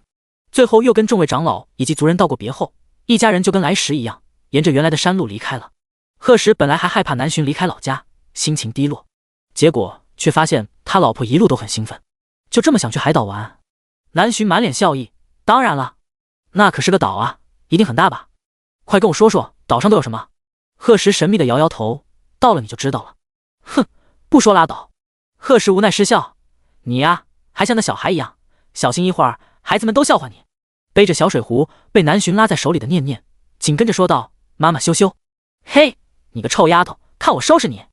最后又跟众位长老以及族人道过别后，一家人就跟来时一样，沿着原来的山路离开了。贺石本来还害怕南巡离开老家，心情低落，结果却发现他老婆一路都很兴奋，就这么想去海岛玩。南巡满脸笑意：“当然了，那可是个岛啊，一定很大吧？快跟我说说，岛上都有什么？”贺石神秘的摇摇头：“到了你就知道了。”“哼，不说拉倒。”贺石无奈失笑：“你呀，还像那小孩一样，小心一会儿孩子们都笑话你。”背着小水壶被南巡拉在手里的念念，紧跟着说道：“妈妈羞羞。”“嘿，你个臭丫头，看我收拾你！”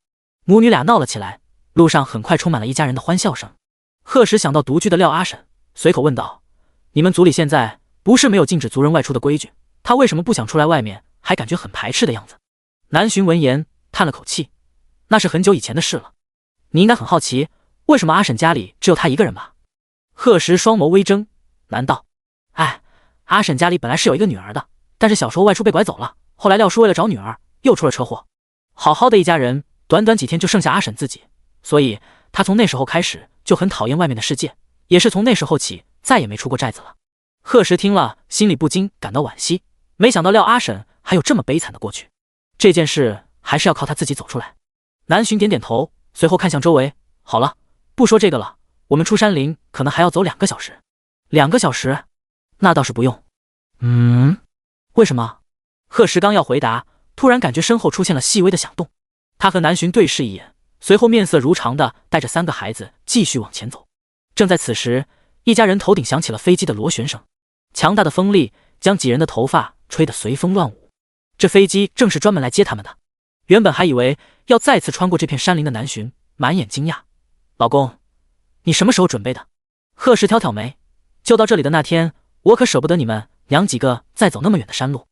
母女俩闹了起来，路上很快充满了一家人的欢笑声。贺石想到独居的廖阿婶，随口问道：“你们族里现在不是没有禁止族人外出的规矩，他为什么不想出来外面，还感觉很排斥的样子？”南巡闻言叹了口气：“那是很久以前的事了。你应该很好奇，为什么阿婶家里只有她一个人吧？”贺石双眸微睁：“难道？哎，阿婶家里本来是有一个女儿的，但是小时候外出被拐走了，后来廖叔为了找女儿，又出了车祸。好好的一家人，短短几天就剩下阿婶自己，所以她从那时候开始就很讨厌外面的世界，也是从那时候起再也没出过寨子了。”贺石听了，心里不禁感到惋惜，没想到廖阿婶还有这么悲惨的过去，这件事还是要靠他自己走出来。南巡点点头，随后看向周围：“好了，不说这个了，我们出山林可能还要走2个小时。”“2个小时？那倒是不用。”“为什么？”贺石刚要回答，突然感觉身后出现了细微的响动。他和南巡对视一眼，随后面色如常的带着3个孩子继续往前走。正在此时，一家人头顶响起了飞机的螺旋声，强大的风力将几人的头发吹得随风乱舞。这飞机正是专门来接他们的。原本还以为要再次穿过这片山林的南巡满眼惊讶：“老公，你什么时候准备的？”贺石挑挑眉：“就到这里的那天，我可舍不得你们娘几个再走那么远的山路。”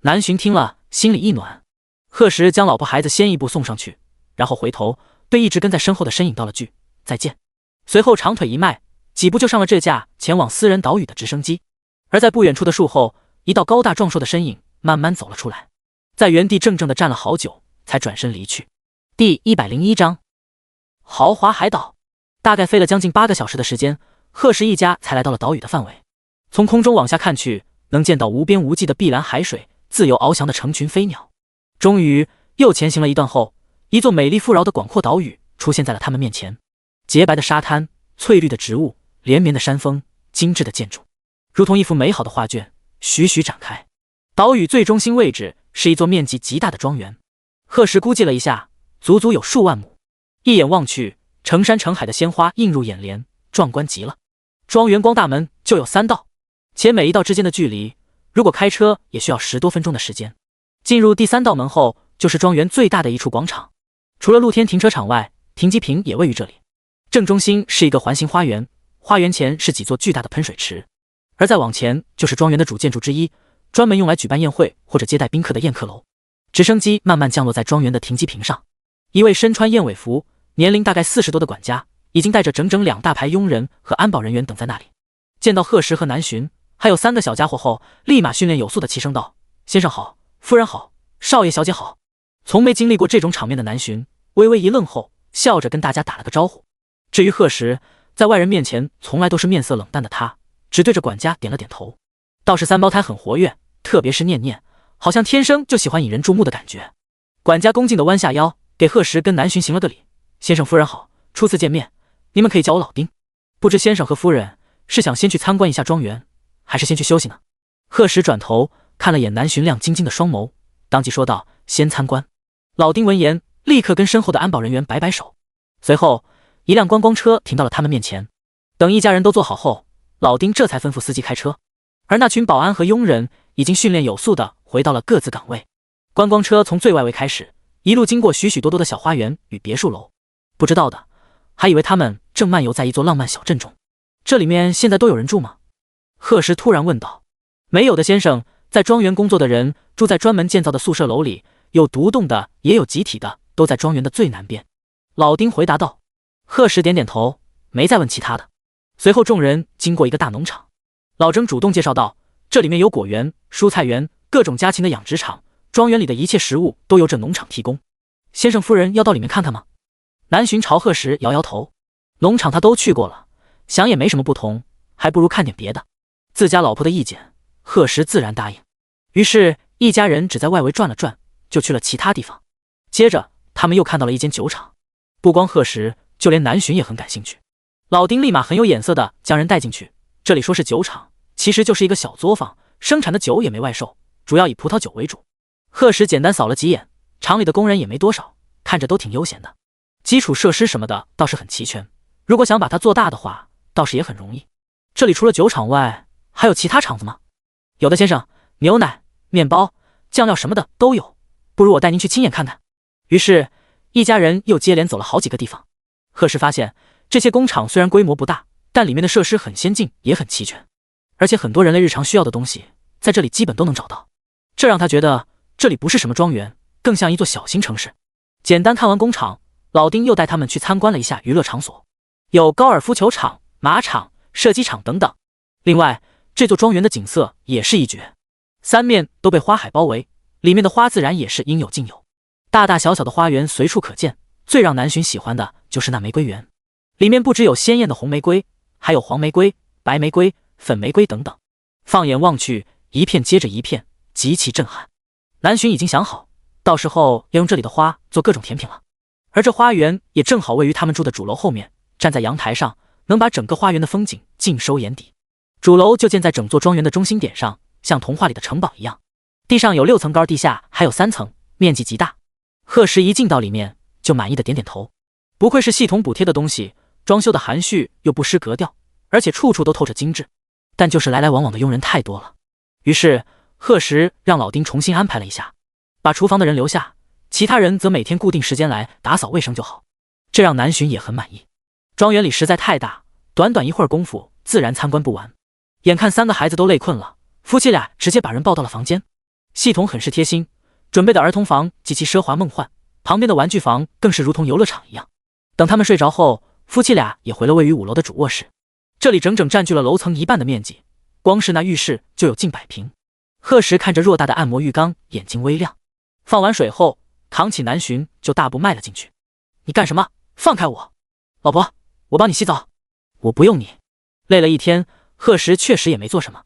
南巡听了，心里一暖。贺石将老婆孩子先一步送上去，然后回头对一直跟在身后的身影道了句再见，随后长腿一迈，几步就上了这架前往私人岛屿的直升机。而在不远处的树后，一道高大壮硕的身影慢慢走了出来，在原地怔怔地站了好久，才转身离去。第101章豪华海岛。大概飞了将近8个小时的时间，贺石一家才来到了岛屿的范围。从空中往下看去，能见到无边无际的碧蓝海水，自由翱翔的成群飞鸟。终于又前行了一段后，一座美丽富饶的广阔岛屿出现在了他们面前。洁白的沙滩，翠绿的植物，连绵的山峰，精致的建筑，如同一幅美好的画卷，徐徐展开。岛屿最中心位置是一座面积极大的庄园，贺时估计了一下，足足有数万亩。一眼望去，成山成海的鲜花映入眼帘，壮观极了。庄园光大门就有3道，且每一道之间的距离，如果开车也需要10多分钟的时间。进入第3道门后，就是庄园最大的一处广场。除了露天停车场外，停机坪也位于这里。正中心是一个环形花园，花园前是几座巨大的喷水池，而再往前就是庄园的主建筑之一，专门用来举办宴会或者接待宾客的宴客楼。直升机慢慢降落在庄园的停机坪上，一位身穿燕尾服、年龄大概40多的管家，已经带着整整2大排佣人和安保人员等在那里。见到贺时和南巡，还有3个小家伙后，立马训练有素的齐声道：“先生好，夫人好，少爷小姐好。”从没经历过这种场面的南巡微微一愣后，笑着跟大家打了个招呼。至于贺时，在外人面前从来都是面色冷淡的他，只对着管家点了点头。倒是3胞胎很活跃，特别是念念，好像天生就喜欢引人注目的感觉。管家恭敬地弯下腰，给贺时跟南巡行了个礼：“先生夫人好，初次见面，你们可以叫我老丁。不知先生和夫人是想先去参观一下庄园，还是先去休息呢？”贺时转头看了眼南巡亮晶晶的双眸，当即说道：“先参观。”老丁闻言，立刻跟身后的安保人员摆摆手。随后，一辆观光车停到了他们面前。等一家人都坐好后，老丁这才吩咐司机开车，而那群保安和佣人已经训练有素的回到了各自岗位。观光车从最外围开始，一路经过许许多多的小花园与别墅楼，不知道的还以为他们正漫游在一座浪漫小镇中。这里面现在都有人住吗？贺时突然问道。没有的，先生，在庄园工作的人住在专门建造的宿舍楼里，有独栋的也有集体的，都在庄园的最南边。老丁回答道。贺时点点头，没再问其他的。随后众人经过一个大农场，老郑主动介绍道：“这里面有果园、蔬菜园，各种家禽的养殖场，庄园里的一切食物都由这农场提供。先生夫人要到里面看看吗？”南巡朝贺时摇摇头，农场他都去过了，想也没什么不同，还不如看点别的。自家老婆的意见，贺时自然答应。于是，一家人只在外围转了转，就去了其他地方。接着，他们又看到了一间酒厂，不光贺时，就连南巡也很感兴趣。老丁立马很有眼色的将人带进去。这里说是酒厂，其实就是一个小作坊，生产的酒也没外售，主要以葡萄酒为主。贺时简单扫了几眼，厂里的工人也没多少，看着都挺悠闲的。基础设施什么的倒是很齐全，如果想把它做大的话，倒是也很容易。这里除了酒厂外，还有其他厂子吗？有的，先生，牛奶、面包、酱料什么的都有，不如我带您去亲眼看看。于是，一家人又接连走了好几个地方。贺时发现，这些工厂虽然规模不大，但里面的设施很先进，也很齐全，而且很多人类日常需要的东西，在这里基本都能找到。这让他觉得这里不是什么庄园，更像一座小型城市。简单看完工厂，老丁又带他们去参观了一下娱乐场所，有高尔夫球场、马场、射击场等等。另外，这座庄园的景色也是一绝，3面都被花海包围，里面的花自然也是应有尽有，大大小小的花园随处可见。最让南巡喜欢的就是那玫瑰园，里面不只有鲜艳的红玫瑰，还有黄玫瑰、白玫瑰、粉玫瑰等等，放眼望去，一片接着一片，极其震撼。南巡已经想好，到时候要用这里的花做各种甜品了。而这花园也正好位于他们住的主楼后面，站在阳台上，能把整个花园的风景尽收眼底。主楼就建在整座庄园的中心点上，像童话里的城堡一样，地上有6层高，地下还有3层，面积极大。贺时一进到里面，就满意的点点头，不愧是系统补贴的东西，装修的含蓄又不失格调，而且处处都透着精致。但就是来来往往的佣人太多了，于是贺时让老丁重新安排了一下，把厨房的人留下，其他人则每天固定时间来打扫卫生就好。这让南巡也很满意。庄园里实在太大，短短一会儿功夫自然参观不完。眼看3个孩子都累困了，夫妻俩直接把人抱到了房间。系统很是贴心，准备的儿童房极其奢华梦幻，旁边的玩具房更是如同游乐场一样。等他们睡着后，夫妻俩也回了位于5楼的主卧室。这里整整占据了楼层1半的面积，光是那浴室就有近100平。贺时看着偌大的按摩浴缸，眼睛微亮。放完水后，扛起南巡就大步迈了进去。你干什么？放开我！老婆，我帮你洗澡。我不用你。累了一天，贺石确实也没做什么，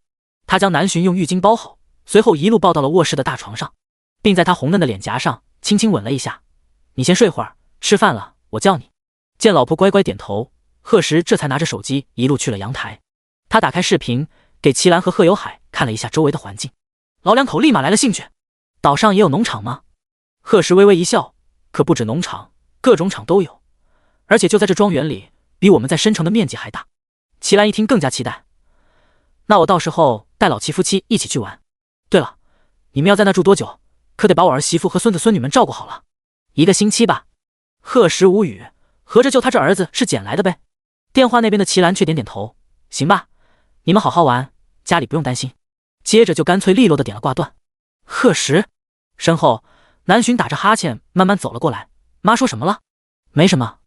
他将南浔用浴巾包好，随后一路抱到了卧室的大床上，并在他红嫩的脸颊上轻轻吻了一下。你先睡会儿，吃饭了我叫你。见老婆乖乖点头，贺石这才拿着手机一路去了阳台。他打开视频，给齐兰和贺有海看了一下周围的环境，老两口立马来了兴趣。岛上也有农场吗？贺石微微一笑，可不止农场，各种场都有，而且就在这庄园里，比我们在申城的面积还大。齐兰一听更加期待，那我到时候带老齐夫妻一起去玩。对了，你们要在那住多久？可得把我儿媳妇和孙子孙女们照顾好了。1个星期吧。贺石无语，合着就他这儿子是捡来的呗。电话那边的齐兰却点点头，行吧，你们好好玩，家里不用担心。接着就干脆利落的点了挂断。贺石身后，南浔打着哈欠慢慢走了过来。妈说什么了？没什么。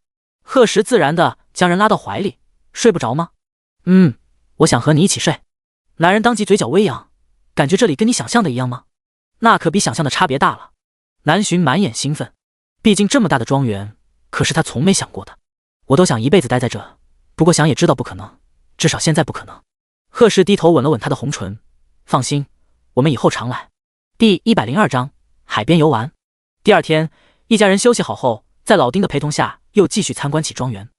贺石自然的将人拉到怀里。睡不着吗？我想和你一起睡。男人当即嘴角微扬，感觉这里跟你想象的一样吗？那可比想象的差别大了。南浔满眼兴奋，毕竟这么大的庄园可是他从没想过的。我都想一辈子待在这，不过想也知道不可能，至少现在不可能。贺石低头吻了吻他的红唇，放心，我们以后常来。第102章海边游玩。第二天，一家人休息好后，在老丁的陪同下又继续参观起庄园。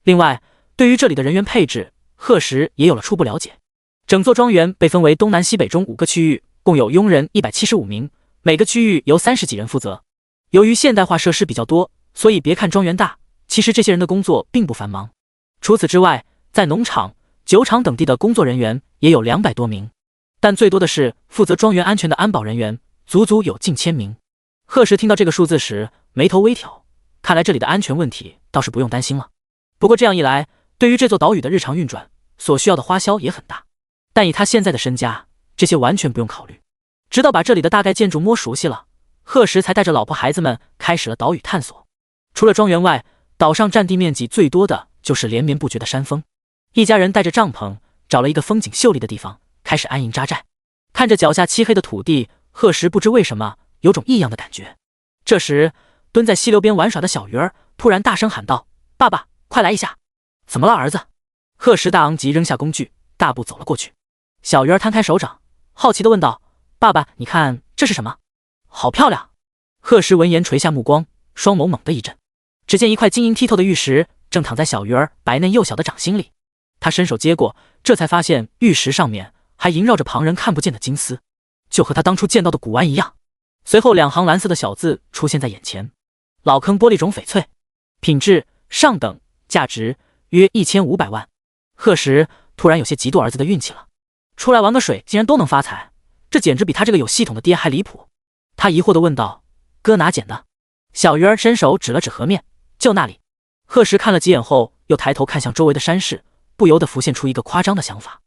另外，对于这里的人员配置，贺石也有了初步了解。整座庄园被分为东南西北中5个区域，共有佣人175名，每个区域由30几人负责。由于现代化设施比较多，所以别看庄园大，其实这些人的工作并不繁忙。除此之外，在农场、酒厂等地的工作人员也有200多名，但最多的是负责庄园安全的安保人员，足足有近1000名。贺石听到这个数字时，眉头微挑，看来这里的安全问题倒是不用担心了。不过这样一来，对于这座岛屿的日常运转所需要的花销也很大，但以他现在的身家，这些完全不用考虑。直到把这里的大概建筑摸熟悉了，贺石才带着老婆孩子们开始了岛屿探索。除了庄园外，岛上占地面积最多的就是连绵不绝的山峰。一家人带着帐篷找了一个风景秀丽的地方，开始安营扎寨。看着脚下漆黑的土地，贺石不知为什么有种异样的感觉。这时，蹲在溪流边玩耍的小鱼儿突然大声喊道：爸爸，快来一下！怎么了儿子？贺石大昂即扔下工具，大步走了过去。小鱼儿摊开手掌，好奇地问道：爸爸，你看这是什么？好漂亮！贺石闻言垂下目光，双眸猛地一震，只见一块晶莹剔透的玉石正躺在小鱼儿白嫩幼小的掌心里。他伸手接过，这才发现玉石上面还萦绕着旁人看不见的金丝，就和他当初见到的古玩一样。随后2行蓝色的小字出现在眼前：老坑玻璃种翡翠，品质上等，价值约1500万。贺石突然有些嫉妒儿子的运气了，出来玩个水竟然都能发财，这简直比他这个有系统的爹还离谱。他疑惑地问道：哥哪捡的？小鱼儿伸手指了指河面，就那里。贺石看了几眼后，又抬头看向周围的山势，不由得浮现出一个夸张的想法：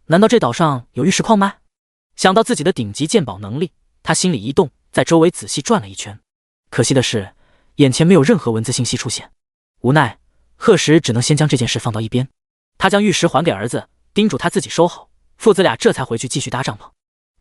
难道这岛上有玉石矿脉？想到自己的顶级鉴宝能力，他心里一动，在周围仔细转了一圈。可惜的是，眼前没有任何文字信息出现。无奈，贺石只能先将这件事放到一边。他将玉石还给儿子，叮嘱他自己收好，父子俩这才回去继续搭帐篷。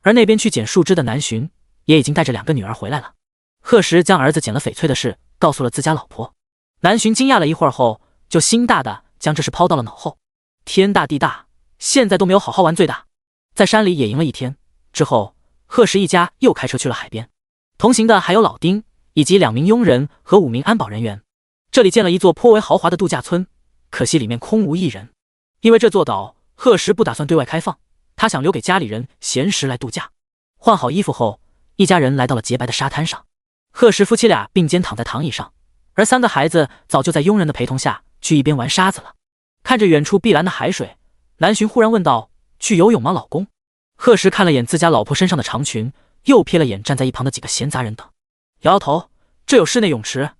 而那边去捡树枝的南浔也已经带着2个女儿回来了。贺石将儿子捡了翡翠的事告诉了自家老婆。南浔惊讶了一会儿后，就心大的将这事抛到了脑后。天大地大，现在都没有好好玩最大。在山里野营了一天之后，贺石一家又开车去了海边。同行的还有老丁以及2名佣人和5名安保人员。这里建了一座颇为豪华的度假村，可惜里面空无一人。因为这座岛贺石不打算对外开放，他想留给家里人闲时来度假。换好衣服后，一家人来到了洁白的沙滩上。贺石夫妻俩并肩躺在躺椅上，而3个孩子早就在佣人的陪同下去一边玩沙子了。看着远处碧蓝的海水，南浔忽然问道：去游泳吗老公？贺石看了眼自家老婆身上的长裙，又瞥了眼站在一旁的几个闲杂人等，摇摇头：这有室内泳池，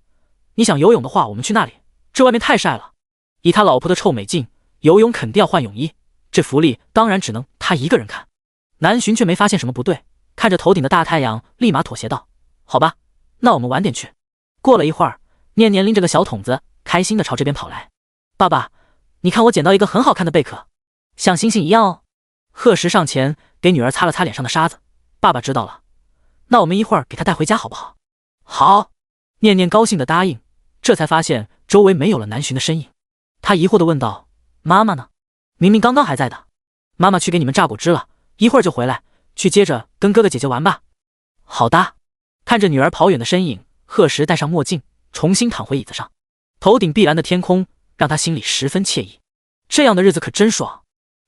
你想游泳的话我们去那里，这外面太晒了。以他老婆的臭美劲，游泳肯定要换泳衣，这福利当然只能他一个人看。南浔却没发现什么不对，看着头顶的大太阳，立马妥协道：好吧，那我们晚点去。过了一会儿，念念拎着个小桶子，开心地朝这边跑来。爸爸，你看我捡到一个很好看的贝壳，像星星一样哦。贺石上前给女儿擦了擦脸上的沙子。爸爸知道了，那我们一会儿给她带回家好不好？好。念念高兴地答应，这才发现周围没有了南浔的身影。他疑惑地问道：妈妈呢？明明刚刚还在的。妈妈去给你们榨果汁了，一会儿就回来，去接着跟哥哥姐姐玩吧。好的。看着女儿跑远的身影，贺时戴上墨镜，重新躺回椅子上。头顶碧蓝的天空让他心里十分惬意，这样的日子可真爽。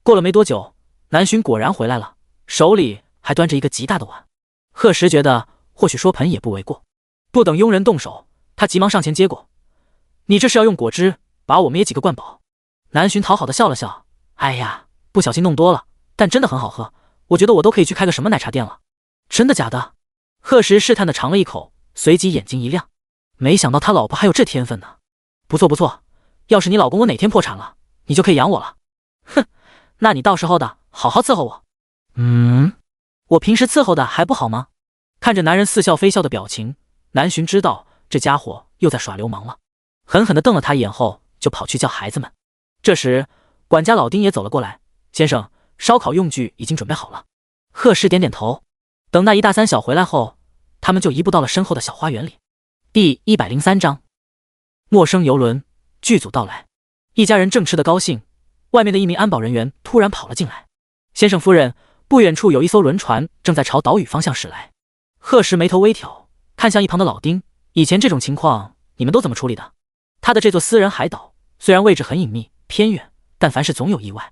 过了没多久，南巡果然回来了，手里还端着一个极大的碗。贺时觉得或许说盆也不为过，不等佣人动手，他急忙上前接过。你这是要用果汁把我们也几个灌饱？南巡讨好的笑了笑，哎呀，不小心弄多了，但真的很好喝，我觉得我都可以去开个什么奶茶店了。真的假的？贺时试探的尝了一口，随即眼睛一亮，没想到他老婆还有这天分呢。不错不错，要是你老公我哪天破产了，你就可以养我了。哼，那你到时候的好好伺候我。我平时伺候的还不好吗？看着男人似笑非笑的表情，南巡知道这家伙又在耍流氓了，狠狠地瞪了他一眼后就跑去叫孩子们。这时管家老丁也走了过来，先生，烧烤用具已经准备好了。贺时点点头。等那一大三小回来后，他们就移步到了身后的小花园里。第103章，陌生游轮，剧组到来。一家人正吃得高兴，外面的一名安保人员突然跑了进来。先生夫人，不远处有一艘轮船正在朝岛屿方向驶来。贺时眉头微挑，看向一旁的老丁，以前这种情况你们都怎么处理的？他的这座私人海岛虽然位置很隐秘偏远，但凡事总有意外。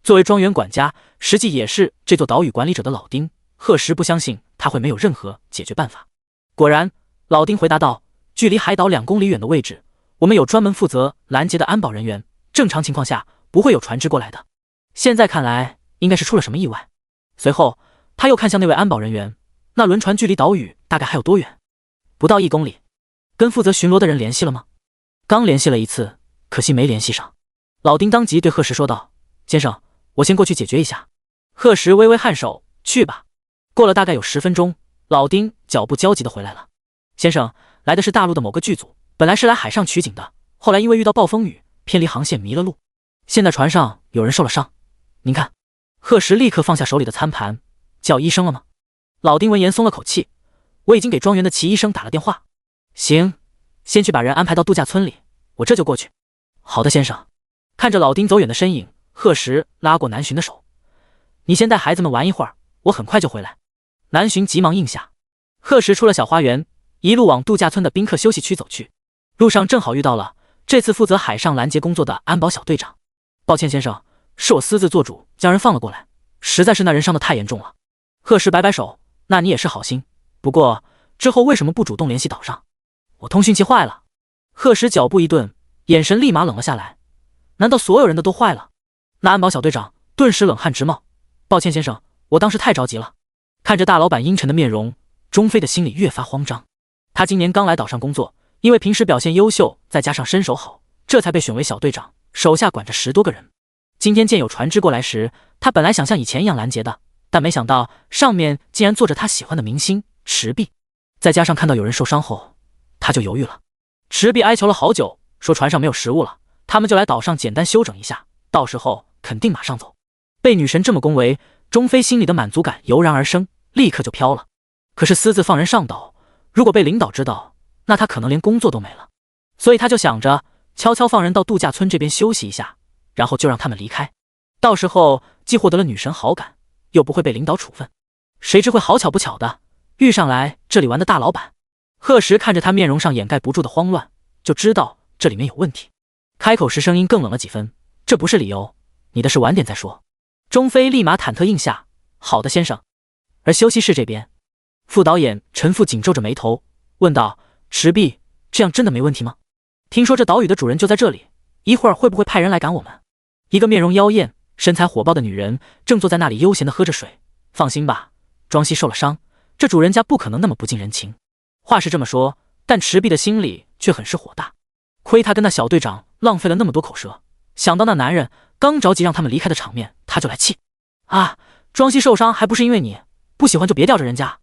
作为庄园管家，实际也是这座岛屿管理者的老丁，贺时不相信他会没有任何解决办法。果然，老丁回答道，距离海岛2公里远的位置，我们有专门负责拦截的安保人员，正常情况下不会有船只过来的。现在看来应该是出了什么意外。随后他又看向那位安保人员，那轮船距离岛屿大概还有多远？不到1公里。跟负责巡逻的人联系了吗？刚联系了一次，可惜没联系上。老丁当即对贺时说道，先生，我先过去解决一下。贺时微微颔首，去吧。过了大概有10分钟，老丁脚步焦急地回来了。先生，来的是大陆的某个剧组，本来是来海上取景的，后来因为遇到暴风雨，偏离航线迷了路，现在船上有人受了伤。您看。贺时立刻放下手里的餐盘，叫医生了吗？老丁闻言松了口气，我已经给庄园的齐医生打了电话。行，先去把人安排到度假村里，我这就过去。好的，先生。看着老丁走远的身影，贺时拉过南巡的手，你先带孩子们玩一会儿，我很快就回来。南巡急忙应下。贺时出了小花园，一路往度假村的宾客休息区走去。路上正好遇到了这次负责海上拦截工作的安保小队长。抱歉先生，是我私自做主将人放了过来，实在是那人伤得太严重了。贺时摆摆手，那你也是好心，不过之后为什么不主动联系岛上？我通讯器坏了。贺时脚步一顿，眼神立马冷了下来，难道所有人的都坏了？那安保小队长顿时冷汗直冒，抱歉先生，我当时太着急了。看着大老板阴沉的面容，钟飞的心里越发慌张。他今年刚来岛上工作，因为平时表现优秀，再加上身手好，这才被选为小队长，手下管着10多个人。今天见有船只过来时，他本来想像以前一样拦截的，但没想到上面竟然坐着他喜欢的明星池碧，再加上看到有人受伤后，他就犹豫了。池碧哀求了好久，说船上没有食物了，他们就来岛上简单休整一下，到时候肯定马上走。被女神这么恭维，钟飞心里的满足感油然而生，立刻就飘了。可是私自放人上岛，如果被领导知道，那他可能连工作都没了。所以他就想着悄悄放人到度假村这边休息一下，然后就让他们离开，到时候既获得了女神好感，又不会被领导处分。谁知会好巧不巧的遇上来这里玩的大老板。贺时看着他面容上掩盖不住的慌乱，就知道这里面有问题。开口时声音更冷了几分，这不是理由，你的事晚点再说。钟飞立马忐忑应下，好的先生。而休息室这边，副导演陈父紧皱着眉头问道，池碧，这样真的没问题吗？听说这岛屿的主人就在这里，一会儿会不会派人来赶我们？一个面容妖艳身材火爆的女人正坐在那里悠闲地喝着水。放心吧，庄西受了伤，这主人家不可能那么不近人情。话是这么说，但池碧的心里却很是火大，亏他跟那小队长浪费了那么多口舌，想到那男人刚着急让他们离开的场面，他就来气啊！庄西受伤还不是因为你，不喜欢就别吊着人家。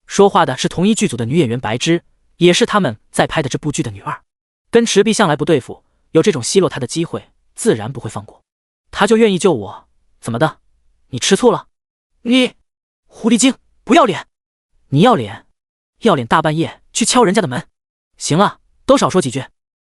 说话的是同一剧组的女演员白芝，也是他们在拍的这部剧的女二，跟池碧向来不对付，有这种奚落他的机会自然不会放过。他就愿意救我，怎么的？你吃醋了？你狐狸精，不要脸！你要脸？要脸大半夜去敲人家的门？行了，都少说几句。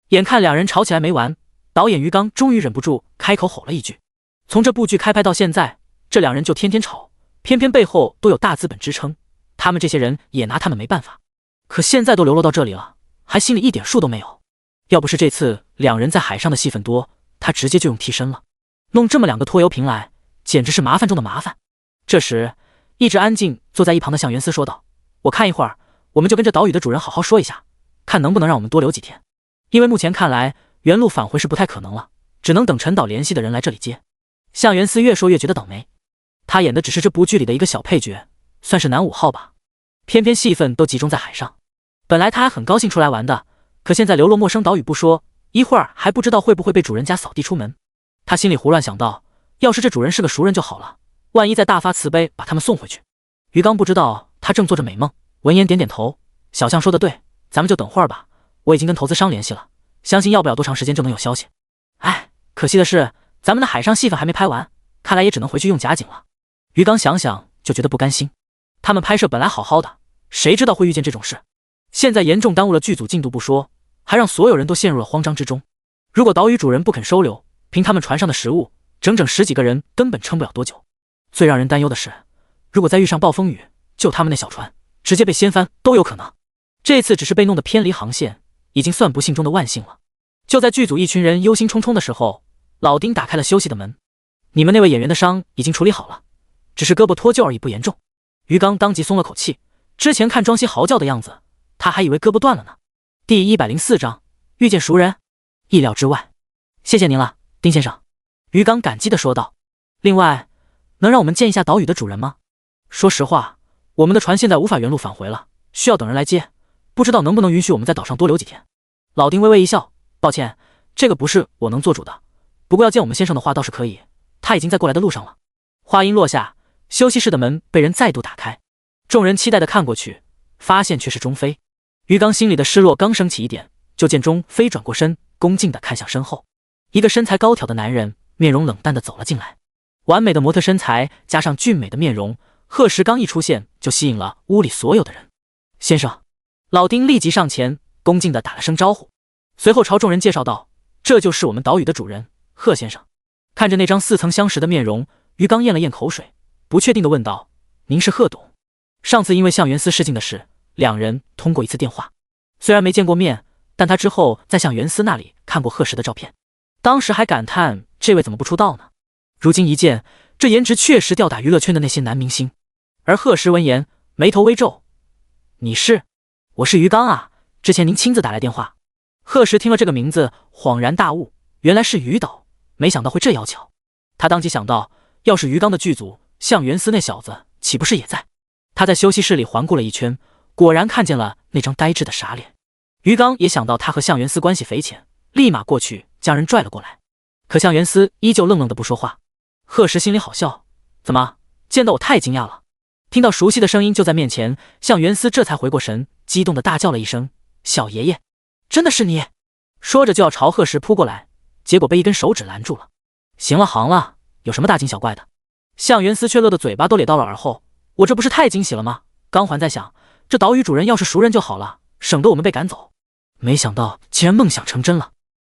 眼看两人吵起来没完，导演于刚终于忍不住开口吼了一句。从这部剧开拍到现在，这两人就天天吵，偏偏背后都有大资本支撑，他们这些人也拿他们没办法。可现在都流落到这里了，还心里一点数都没有。要不是这次两人在海上的戏份多，他直接就用替身了。弄这么两个拖油瓶来，简直是麻烦中的麻烦。这时，一直安静坐在一旁的向元思说道：“我看一会儿，我们就跟这岛屿的主人好好说一下，看能不能让我们多留几天。因为目前看来，原路返回是不太可能了，只能等陈岛联系的人来这里接。”向元思越说越觉得倒霉，他演的只是这部剧里的一个小配角，算是男5号吧，偏偏戏份都集中在海上。本来他还很高兴出来玩的，可现在流落陌生岛屿不说，一会儿还不知道会不会被主人家扫地出门。他心里胡乱想到，要是这主人是个熟人就好了，万一再大发慈悲把他们送回去。于刚不知道他正做着美梦，闻言点点头：“小象说的对，咱们就等会儿吧，我已经跟投资商联系了，相信要不了多长时间就能有消息。哎，可惜的是咱们的海上戏份还没拍完，看来也只能回去用假景了。”于刚想想就觉得不甘心，他们拍摄本来好好的，谁知道会遇见这种事，现在严重耽误了剧组进度不说，还让所有人都陷入了慌张之中。如果岛屿主人不肯收留，凭他们船上的食物，整整10几个人根本撑不了多久。最让人担忧的是，如果再遇上暴风雨，就他们那小船直接被掀翻都有可能。这次只是被弄得偏离航线，已经算不幸中的万幸了。就在剧组一群人忧心忡忡的时候，老丁打开了休息的门：“你们那位演员的伤已经处理好了，只是胳膊脱臼而已，不严重。”于刚当即松了口气，之前看庄西嚎叫的样子，他还以为胳膊断了呢。第104章遇见熟人，意料之外。谢谢您了，丁先生。于刚感激地说道。另外，能让我们见一下岛屿的主人吗？说实话，我们的船现在无法原路返回了，需要等人来接，不知道能不能允许我们在岛上多留几天。老丁微微一笑，抱歉，这个不是我能做主的，不过要见我们先生的话倒是可以，他已经在过来的路上了。话音落下，休息室的门被人再度打开，众人期待地看过去，发现却是钟飞。于刚心里的失落刚升起一点，就见钟飞转过身，恭敬地看向身后，一个身材高挑的男人，面容冷淡地走了进来。完美的模特身材加上俊美的面容，贺时刚一出现就吸引了屋里所有的人。先生，老丁立即上前恭敬地打了声招呼，随后朝众人介绍道：“这就是我们岛屿的主人，贺先生。”看着那张似曾相识的面容，于刚咽了咽口水，不确定地问道：“您是贺董？”上次因为向元思试镜的事，两人通过一次电话，虽然没见过面，但他之后在向元思那里看过贺时的照片，当时还感叹这位怎么不出道呢？如今一见，这颜值确实吊打娱乐圈的那些男明星。而贺时闻言，眉头微皱：“你是？我是于刚啊，之前您亲自打来电话。”贺时听了这个名字，恍然大悟，原来是于导，没想到会这要巧。他当即想到，要是于刚的剧组，向元思那小子岂不是也在？他在休息室里环顾了一圈，果然看见了那张呆滞的傻脸。于刚也想到他和向元思关系匪浅，立马过去将人拽了过来。可向元思依旧愣愣的不说话。贺时心里好笑，怎么见到我太惊讶了？听到熟悉的声音就在面前，向元思这才回过神，激动的大叫了一声：“小爷爷，真的是你！”说着就要朝贺时扑过来，结果被一根手指拦住了。行了行了，有什么大惊小怪的？向元思却乐得嘴巴都咧到了耳后，我这不是太惊喜了吗？刚还在想，这岛屿主人要是熟人就好了，省得我们被赶走。没想到竟然梦想成真了。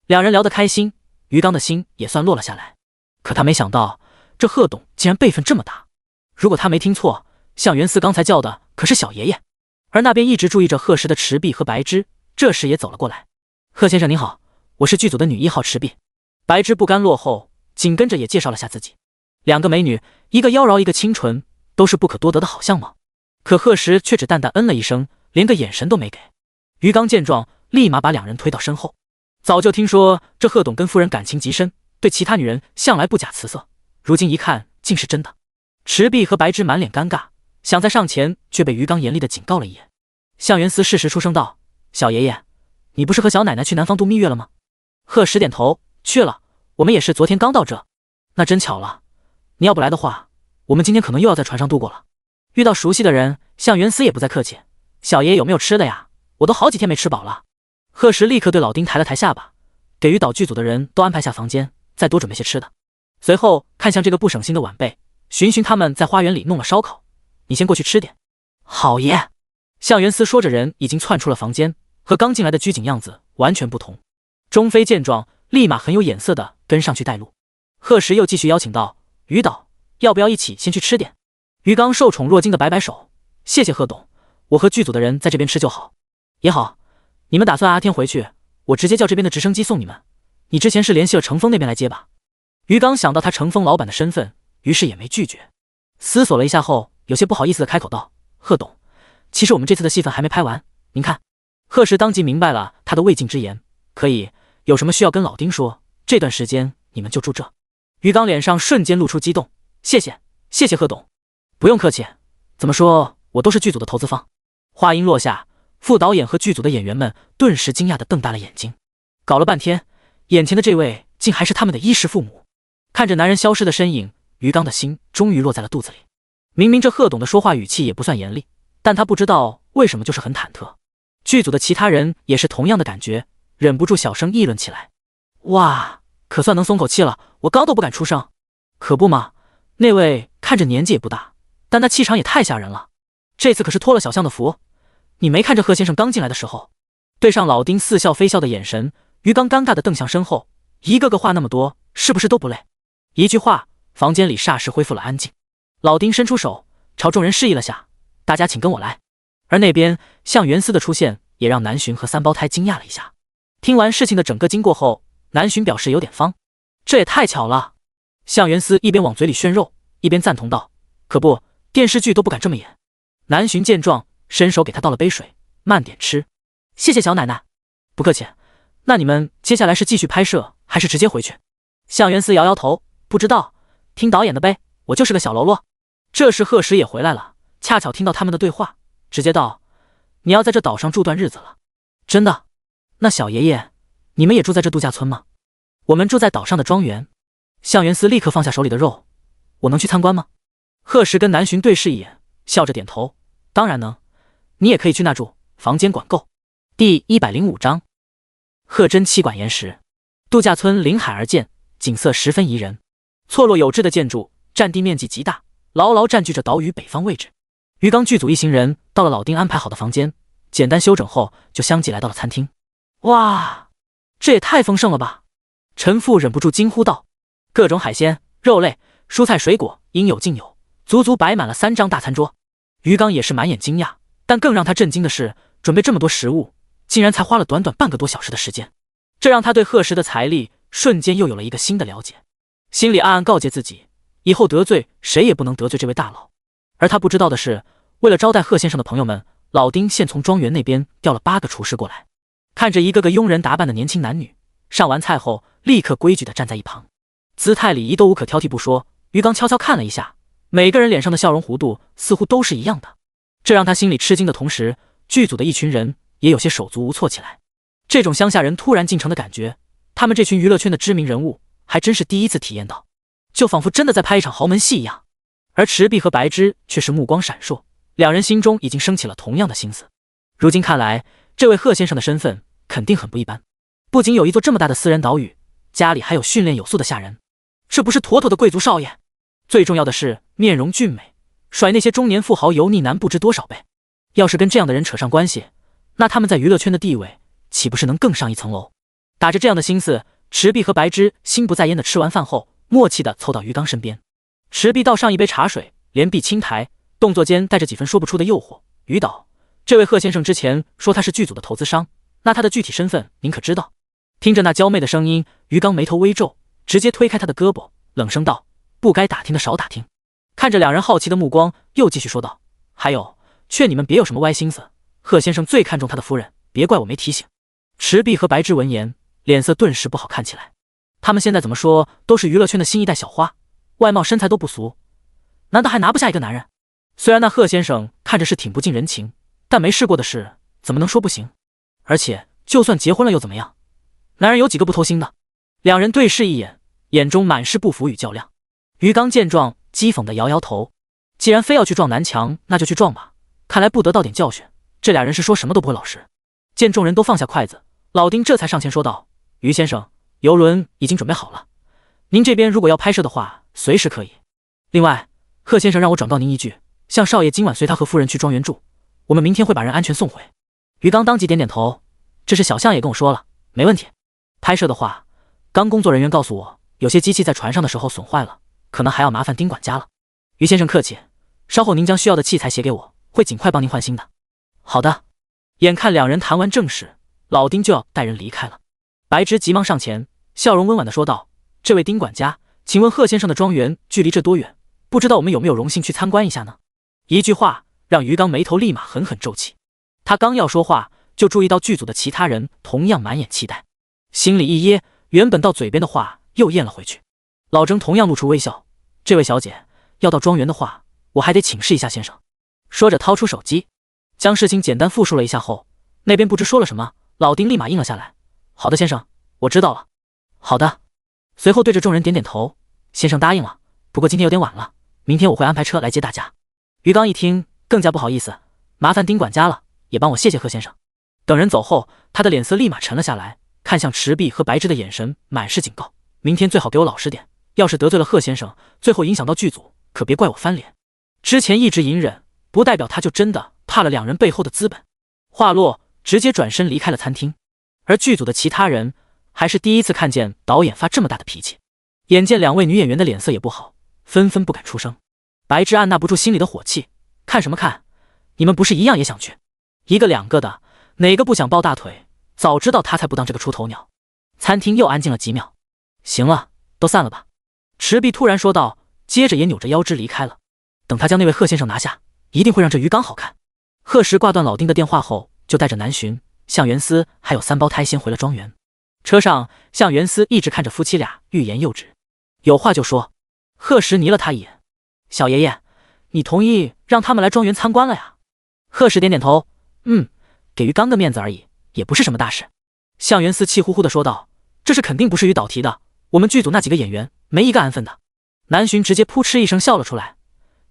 两人聊得开心，于刚的心也算落了下来。可他没想到，这贺董竟然辈分这么大。如果他没听错，向元思刚才叫的可是小爷爷。而那边一直注意着贺时的池碧和白芝，这时也走了过来。贺先生您好，我是剧组的女1号池碧。白芝不甘落后，紧跟着也介绍了下自己。两个美女，一个妖娆，一个清纯，都是不可多得的好相貌。可贺时却只淡淡嗯了一声，连个眼神都没给。于刚见状，立马把两人推到身后。早就听说这贺董跟夫人感情极深，对其他女人向来不假辞色，如今一看竟是真的。池碧和白芝满脸尴尬，想再上前，却被于刚严厉的警告了一眼。向元思适时出声道：“小爷爷，你不是和小奶奶去南方度蜜月了吗？”贺时点头：“去了，我们也是昨天刚到这。”那真巧了，你要不来的话，我们今天可能又要在船上度过了。遇到熟悉的人，向元思也不再客气：“小爷爷有没有吃的呀？我都好几天没吃饱了。”贺时立刻对老丁抬了抬下巴，给于岛剧组的人都安排下房间，再多准备些吃的。随后看向这个不省心的晚辈，寻寻他们在花园里弄了烧烤，你先过去吃点。好爷。向元思说着，人已经窜出了房间，和刚进来的拘谨样子完全不同。钟飞见状，立马很有眼色的跟上去带路。贺时又继续邀请道：“于导，要不要一起先去吃点？于刚受宠若惊的摆摆手，谢谢贺董，我和剧组的人在这边吃就好。也好，你们打算阿天回去，我直接叫这边的直升机送你们。你之前是联系了程峰那边来接吧？于刚想到他程峰老板的身份，于是也没拒绝。思索了一下后，有些不好意思的开口道：贺董，其实我们这次的戏份还没拍完，您看。贺氏当即明白了他的未尽之言，可以，有什么需要跟老丁说，这段时间你们就住这。于刚脸上瞬间露出激动，谢谢贺董。不用客气，怎么说我都是剧组的投资方。话音落下，副导演和剧组的演员们顿时惊讶地瞪大了眼睛，搞了半天，眼前的这位竟还是他们的衣食父母。看着男人消失的身影，于刚的心终于落在了肚子里。明明这贺董的说话语气也不算严厉，但他不知道为什么就是很忐忑。剧组的其他人也是同样的感觉，忍不住小声议论起来。哇，可算能松口气了，我刚都不敢出声。可不嘛，那位看着年纪也不大，但他气场也太吓人了。这次可是托了小象的福。你没看着贺先生刚进来的时候，对上老丁似笑非笑的眼神，于刚尴尬的瞪向身后，一个个话那么多，是不是都不累？一句话，房间里霎时恢复了安静。老丁伸出手，朝众人示意了下，大家请跟我来。而那边向元司的出现也让南浔和三胞胎惊讶了一下。听完事情的整个经过后，南浔表示有点方，这也太巧了。向元司一边往嘴里炫肉，一边赞同道：可不，电视剧都不敢这么演。南浔见状，伸手给他倒了杯水，慢点吃。谢谢小奶奶。不客气。那你们接下来是继续拍摄，还是直接回去？向元司摇摇头，不知道，听导演的呗，我就是个小喽啰。这时贺石也回来了，恰巧听到他们的对话，直接道：你要在这岛上住段日子了？真的？那小爷爷，你们也住在这度假村吗？我们住在岛上的庄园。向元司立刻放下手里的肉，我能去参观吗？贺石跟南浔对视一眼，笑着点头，当然能，你也可以去那住，房间管够。第105章，贺真妻管严实。度假村临海而建，景色十分宜人，错落有致的建筑，占地面积极大，牢牢占据着岛屿北方位置。于刚剧组一行人到了老丁安排好的房间，简单休整后就相继来到了餐厅。哇，这也太丰盛了吧！陈父忍不住惊呼道。各种海鲜、肉类、蔬菜、水果应有尽有，足足摆满了3张大餐桌。于刚也是满眼惊讶，但更让他震惊的是，准备这么多食物，竟然才花了短短半个多小时的时间。这让他对贺石的财力瞬间又有了一个新的了解，心里暗暗告诫自己，以后得罪谁也不能得罪这位大佬。而他不知道的是，为了招待贺先生的朋友们，老丁现从庄园那边调了8个厨师过来。看着一个个庸人打扮的年轻男女，上完菜后立刻规矩地站在一旁，姿态礼仪都无可挑剔不说。于刚悄悄看了一下，每个人脸上的笑容弧度似乎都是一样的，这让他心里吃惊的同时，剧组的一群人也有些手足无措起来。这种乡下人突然进城的感觉，他们这群娱乐圈的知名人物还真是第一次体验到，就仿佛真的在拍一场豪门戏一样。而池碧和白芝却是目光闪烁，两人心中已经升起了同样的心思。如今看来，这位贺先生的身份肯定很不一般，不仅有一座这么大的私人岛屿，家里还有训练有素的下人，这不是妥妥的贵族少爷？最重要的是面容俊美，甩那些中年富豪油腻男不知多少倍。要是跟这样的人扯上关系，那他们在娱乐圈的地位岂不是能更上一层楼？打着这样的心思，池碧和白芝心不在焉的吃完饭后，默契的凑到于刚身边。池碧倒上一杯茶水，连臂轻抬，动作间带着几分说不出的诱惑。于导，这位贺先生之前说他是剧组的投资商，那他的具体身份您可知道？听着那娇媚的声音，于刚眉头微皱，直接推开他的胳膊，冷声道：不该打听的少打听。看着两人好奇的目光，又继续说道：还有，劝你们别有什么歪心思，贺先生最看重他的夫人，别怪我没提醒。池碧和白芝闻言，脸色顿时不好看起来。他们现在怎么说都是娱乐圈的新一代小花，外貌身材都不俗，难道还拿不下一个男人？虽然那贺先生看着是挺不近人情，但没试过的事怎么能说不行？而且就算结婚了又怎么样？男人有几个不偷腥的？两人对视一眼，眼中满是不服与较量。于刚见状，讥讽地摇摇头，既然非要去撞南墙，那就去撞吧，看来不得到点教训，这俩人是说什么都不会老实。见众人都放下筷子，老丁这才上前说道：于先生，游轮已经准备好了，您这边如果要拍摄的话，随时可以。另外，贺先生让我转告您一句，向少爷今晚随他和夫人去庄园住，我们明天会把人安全送回。于刚当即点点头，这是小象也跟我说了，没问题。拍摄的话，刚工作人员告诉我，有些机器在船上的时候损坏了，可能还要麻烦丁管家了。于先生客气，稍后您将需要的器材写给我，会尽快帮您换新的。好的。眼看两人谈完正事，老丁就要带人离开了。白芝急忙上前，笑容温婉地说道：“这位丁管家，请问贺先生的庄园距离这多远？不知道我们有没有荣幸去参观一下呢？”一句话让于刚眉头立马狠狠皱起。他刚要说话，就注意到剧组的其他人同样满眼期待，心里一噎，原本到嘴边的话又咽了回去。老郑同样露出微笑：“这位小姐，要到庄园的话，我还得请示一下先生。”说着掏出手机，将事情简单复述了一下后，那边不知说了什么，老丁立马应了下来：“好的，先生，我知道了。”好的。随后对着众人点点头：“先生答应了，不过今天有点晚了，明天我会安排车来接大家。”于刚一听更加不好意思：“麻烦丁管家了，也帮我谢谢贺先生。”等人走后，他的脸色立马沉了下来，看向池碧和白芝的眼神满是警告：“明天最好给我老实点，要是得罪了贺先生，最后影响到剧组，可别怪我翻脸。”之前一直隐忍，不代表他就真的怕了两人背后的资本。话落，直接转身离开了餐厅。而剧组的其他人还是第一次看见导演发这么大的脾气，眼见两位女演员的脸色也不好，纷纷不敢出声。白芝按捺不住心里的火气：“看什么看？你们不是一样也想去？一个两个的，哪个不想抱大腿？早知道他才不当这个出头鸟。”餐厅又安静了几秒。行了，都散了吧。池碧突然说道，接着也扭着腰肢离开了。等他将那位贺先生拿下，一定会让这鱼缸好看。贺石挂断老丁的电话后，就带着南巡、向元思还有三胞胎先回了庄园。车上，向元思一直看着夫妻俩欲言又止，有话就说。贺石睨了他一眼：“小爷爷，你同意让他们来庄园参观了呀？”贺石点点头：“给鱼缸个面子而已，也不是什么大事。”向元思气呼呼地说道：“这是肯定不是鱼导题的，我们剧组那几个演员没一个安分的。”南巡直接扑哧一声笑了出来：“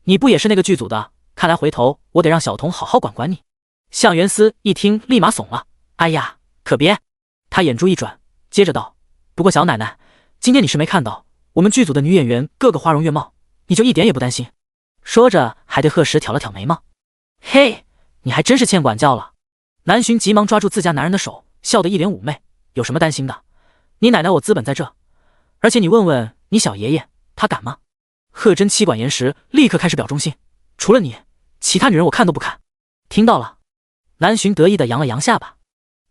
你不也是那个剧组的？看来回头我得让小童好好管管你。”向元思一听立马怂了：“哎呀，可别！”他眼珠一转，接着道：“不过小奶奶，今天你是没看到我们剧组的女演员个个花容月貌，你就一点也不担心？”说着还对贺石挑了挑眉毛：“嘿，你还真是欠管教了。”南巡急忙抓住自家男人的手，笑得一脸妩媚：“有什么担心的？你奶奶我资本在这，而且你问问你小爷爷，他敢吗？”贺真妻管严实立刻开始表忠心：“除了你，其他女人我看都不看。”听到了。南巡得意地扬了扬下巴，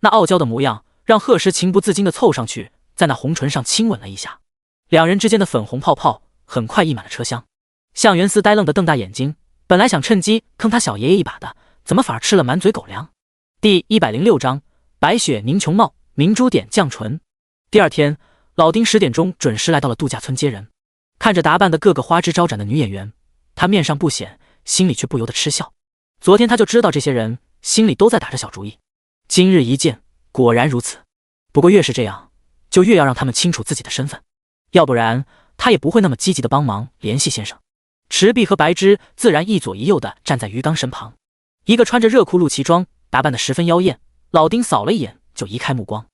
那傲娇的模样让贺石情不自禁地凑上去，在那红唇上亲吻了一下。两人之间的粉红泡泡很快溢满了车厢。向元思呆愣地瞪大眼睛，本来想趁机坑他小爷爷一把的，怎么反而吃了满嘴狗粮？第106章，白雪凝琼貌，明珠点绛唇。第二天，老丁10点钟准时来到了度假村接人。看着打扮的个个花枝招展的女演员，他面上不显，心里却不由得嗤笑。昨天他就知道这些人心里都在打着小主意，今日一见，果然如此。不过越是这样，就越要让他们清楚自己的身份，要不然他也不会那么积极的帮忙联系先生。池碧和白芝自然一左一右的站在鱼缸身旁，一个穿着热裤露脐装，打扮得十分妖艳，老丁扫了一眼就移开目光，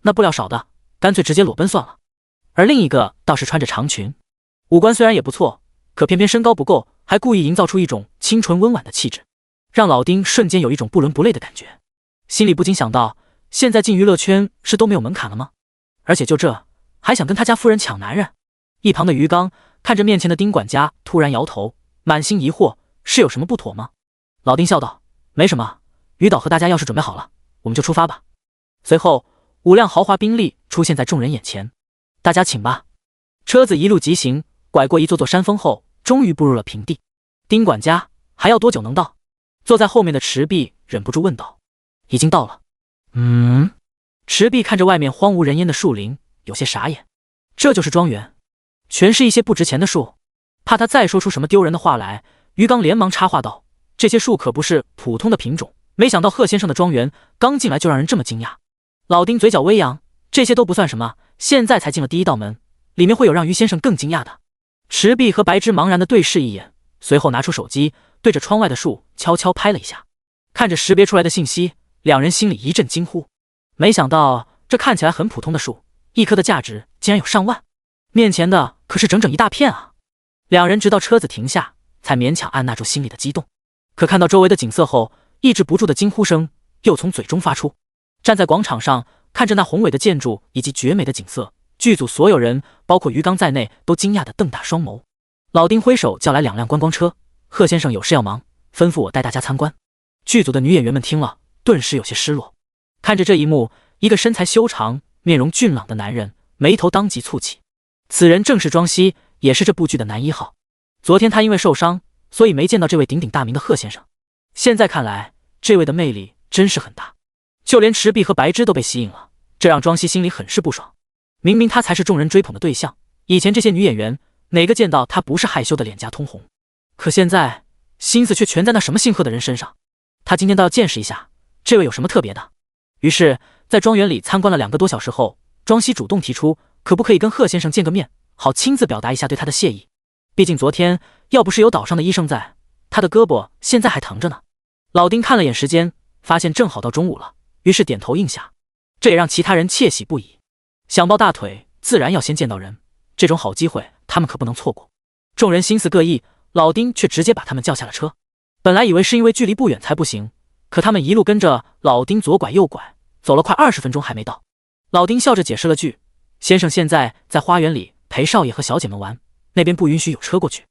那布料少的干脆直接裸奔算了。而另一个倒是穿着长裙，五官虽然也不错，可偏偏身高不够，还故意营造出一种清纯温婉的气质，让老丁瞬间有一种不伦不类的感觉，心里不禁想到，现在进娱乐圈是都没有门槛了吗？而且就这，还想跟他家夫人抢男人？一旁的鱼缸看着面前的丁管家，突然摇头，满心疑惑，是有什么不妥吗？老丁笑道：“没什么，于导和大家要是准备好了，我们就出发吧。”随后5辆豪华宾利出现在众人眼前，大家请吧。车子一路疾行，拐过一座座山峰后，终于步入了平地。丁管家，还要多久能到？坐在后面的池碧忍不住问道。已经到了。池碧看着外面荒无人烟的树林，有些傻眼。这就是庄园？全是一些不值钱的树？怕他再说出什么丢人的话来，于刚连忙插话道：“这些树可不是普通的品种，没想到贺先生的庄园刚进来就让人这么惊讶。”老丁嘴角微扬：“这些都不算什么，现在才进了第一道门，里面会有让于先生更惊讶的。”池碧和白芝茫然的对视一眼，随后拿出手机对着窗外的树悄悄拍了一下。看着识别出来的信息，两人心里一阵惊呼，没想到这看起来很普通的树，一棵的价值竟然有上万，面前的可是整整一大片啊！两人直到车子停下，才勉强按捺住心里的激动。可看到周围的景色后，抑制不住的惊呼声又从嘴中发出。站在广场上，看着那宏伟的建筑以及绝美的景色，剧组所有人，包括于刚在内，都惊讶的瞪大双眸。老丁挥手叫来2辆观光车，贺先生有事要忙，吩咐我带大家参观。剧组的女演员们听了，顿时有些失落。看着这一幕，一个身材修长、面容俊朗的男人眉头当即蹙起。此人正是庄西，也是这部剧的男1号。昨天他因为受伤，所以没见到这位鼎鼎大名的贺先生。现在看来，这位的魅力真是很大，就连池碧和白芝都被吸引了，这让庄西心里很是不爽。明明他才是众人追捧的对象，以前这些女演员哪个见到他不是害羞的脸颊通红？可现在心思却全在那什么姓贺的人身上。他今天倒要见识一下这位有什么特别的。于是在庄园里参观了2个多小时后，庄西主动提出可不可以跟贺先生见个面，好亲自表达一下对他的谢意。毕竟昨天要不是有岛上的医生在，他的胳膊现在还疼着呢。老丁看了眼时间，发现正好到中午了，于是点头应下，这也让其他人窃喜不已。想抱大腿自然要先见到人，这种好机会他们可不能错过。众人心思各异，老丁却直接把他们叫下了车。本来以为是因为距离不远才不行，可他们一路跟着老丁左拐右拐，走了快20分钟还没到。老丁笑着解释了句：先生现在在花园里陪少爷和小姐们玩，那边不允许有车过去。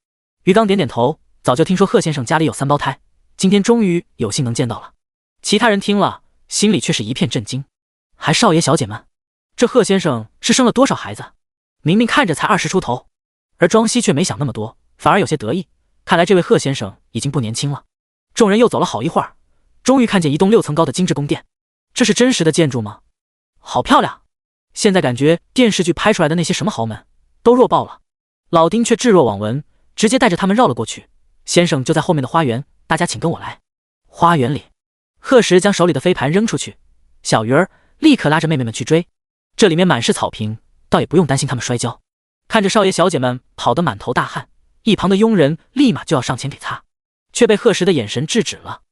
于刚点点头，早就听说贺先生家里有3胞胎，今天终于有幸能见到了。其他人听了心里却是一片震惊，还少爷小姐们，这贺先生是生了多少孩子？明明看着才20出头。而庄西却没想那么多，反而有些得意，看来这位贺先生已经不年轻了。众人又走了好一会儿，终于看见一栋6层高的精致宫殿。这是真实的建筑吗？好漂亮！现在感觉电视剧拍出来的那些什么豪门都弱爆了。老丁却置若罔闻，直接带着他们绕了过去。先生就在后面的花园，大家请跟我来。花园里，贺时将手里的飞盘扔出去，小鱼儿立刻拉着妹妹们去追。这里面满是草坪，倒也不用担心他们摔跤。看着少爷小姐们跑得满头大汗，一旁的佣人立马就要上前给擦，却被贺时的眼神制止了。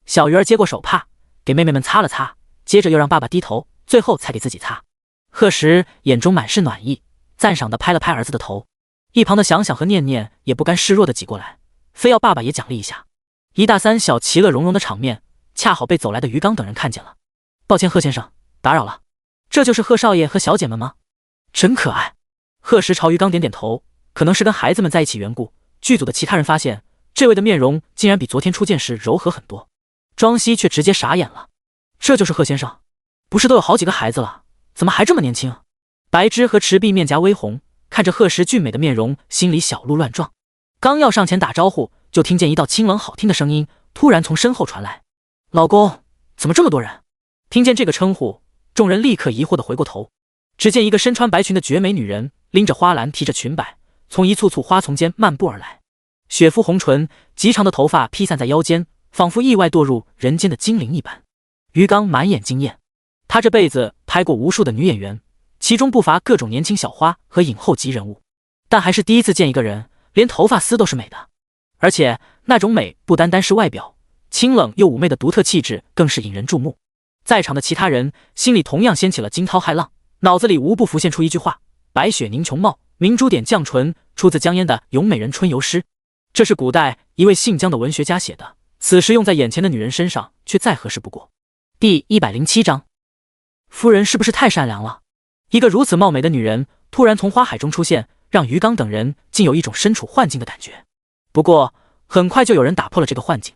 小鱼儿接过手帕，给妹妹们擦了擦，接着又让爸爸低头，最后才给自己擦。贺时眼中满是暖意，赞赏地拍了拍儿子的头。一旁的想想和念念也不甘示弱地挤过来，非要爸爸也奖励一下。一大三小其乐融融的场面，恰好被走来的于刚等人看见了。抱歉贺先生，打扰了。这就是贺少爷和小姐们吗？真可爱。贺时朝于刚点点头，可能是跟孩子们在一起缘故，剧组的其他人发现这位的面容竟然比昨天初见时柔和很多。庄西却直接傻眼了，这就是贺先生？不是都有好几个孩子了，怎么还这么年轻？白芝和池碧面颊微红，看着贺时俊美的面容，心里小鹿乱撞。刚要上前打招呼，就听见一道清冷好听的声音突然从身后传来：老公，怎么这么多人？听见这个称呼，众人立刻疑惑地回过头，只见一个身穿白裙的绝美女人拎着花篮，提着裙摆，从一簇簇花丛间漫步而来。雪肤红唇，极长的头发披散在腰间，仿佛意外堕入人间的精灵一般。于刚满眼惊艳，他这辈子拍过无数的女演员，其中不乏各种年轻小花和影后级人物，但还是第一次见一个人连头发丝都是美的。而且那种美不单单是外表，清冷又妩媚的独特气质更是引人注目。在场的其他人心里同样掀起了惊涛骇浪，脑子里无不浮现出一句话：白雪凝琼貌，明珠点绛唇，出自江淹的《咏美人春游诗》。这是古代一位姓江的文学家写的，此时用在眼前的女人身上却再合适不过。第107章，夫人是不是太善良了？一个如此貌美的女人突然从花海中出现，让于刚等人竟有一种身处幻境的感觉。不过很快就有人打破了这个幻境。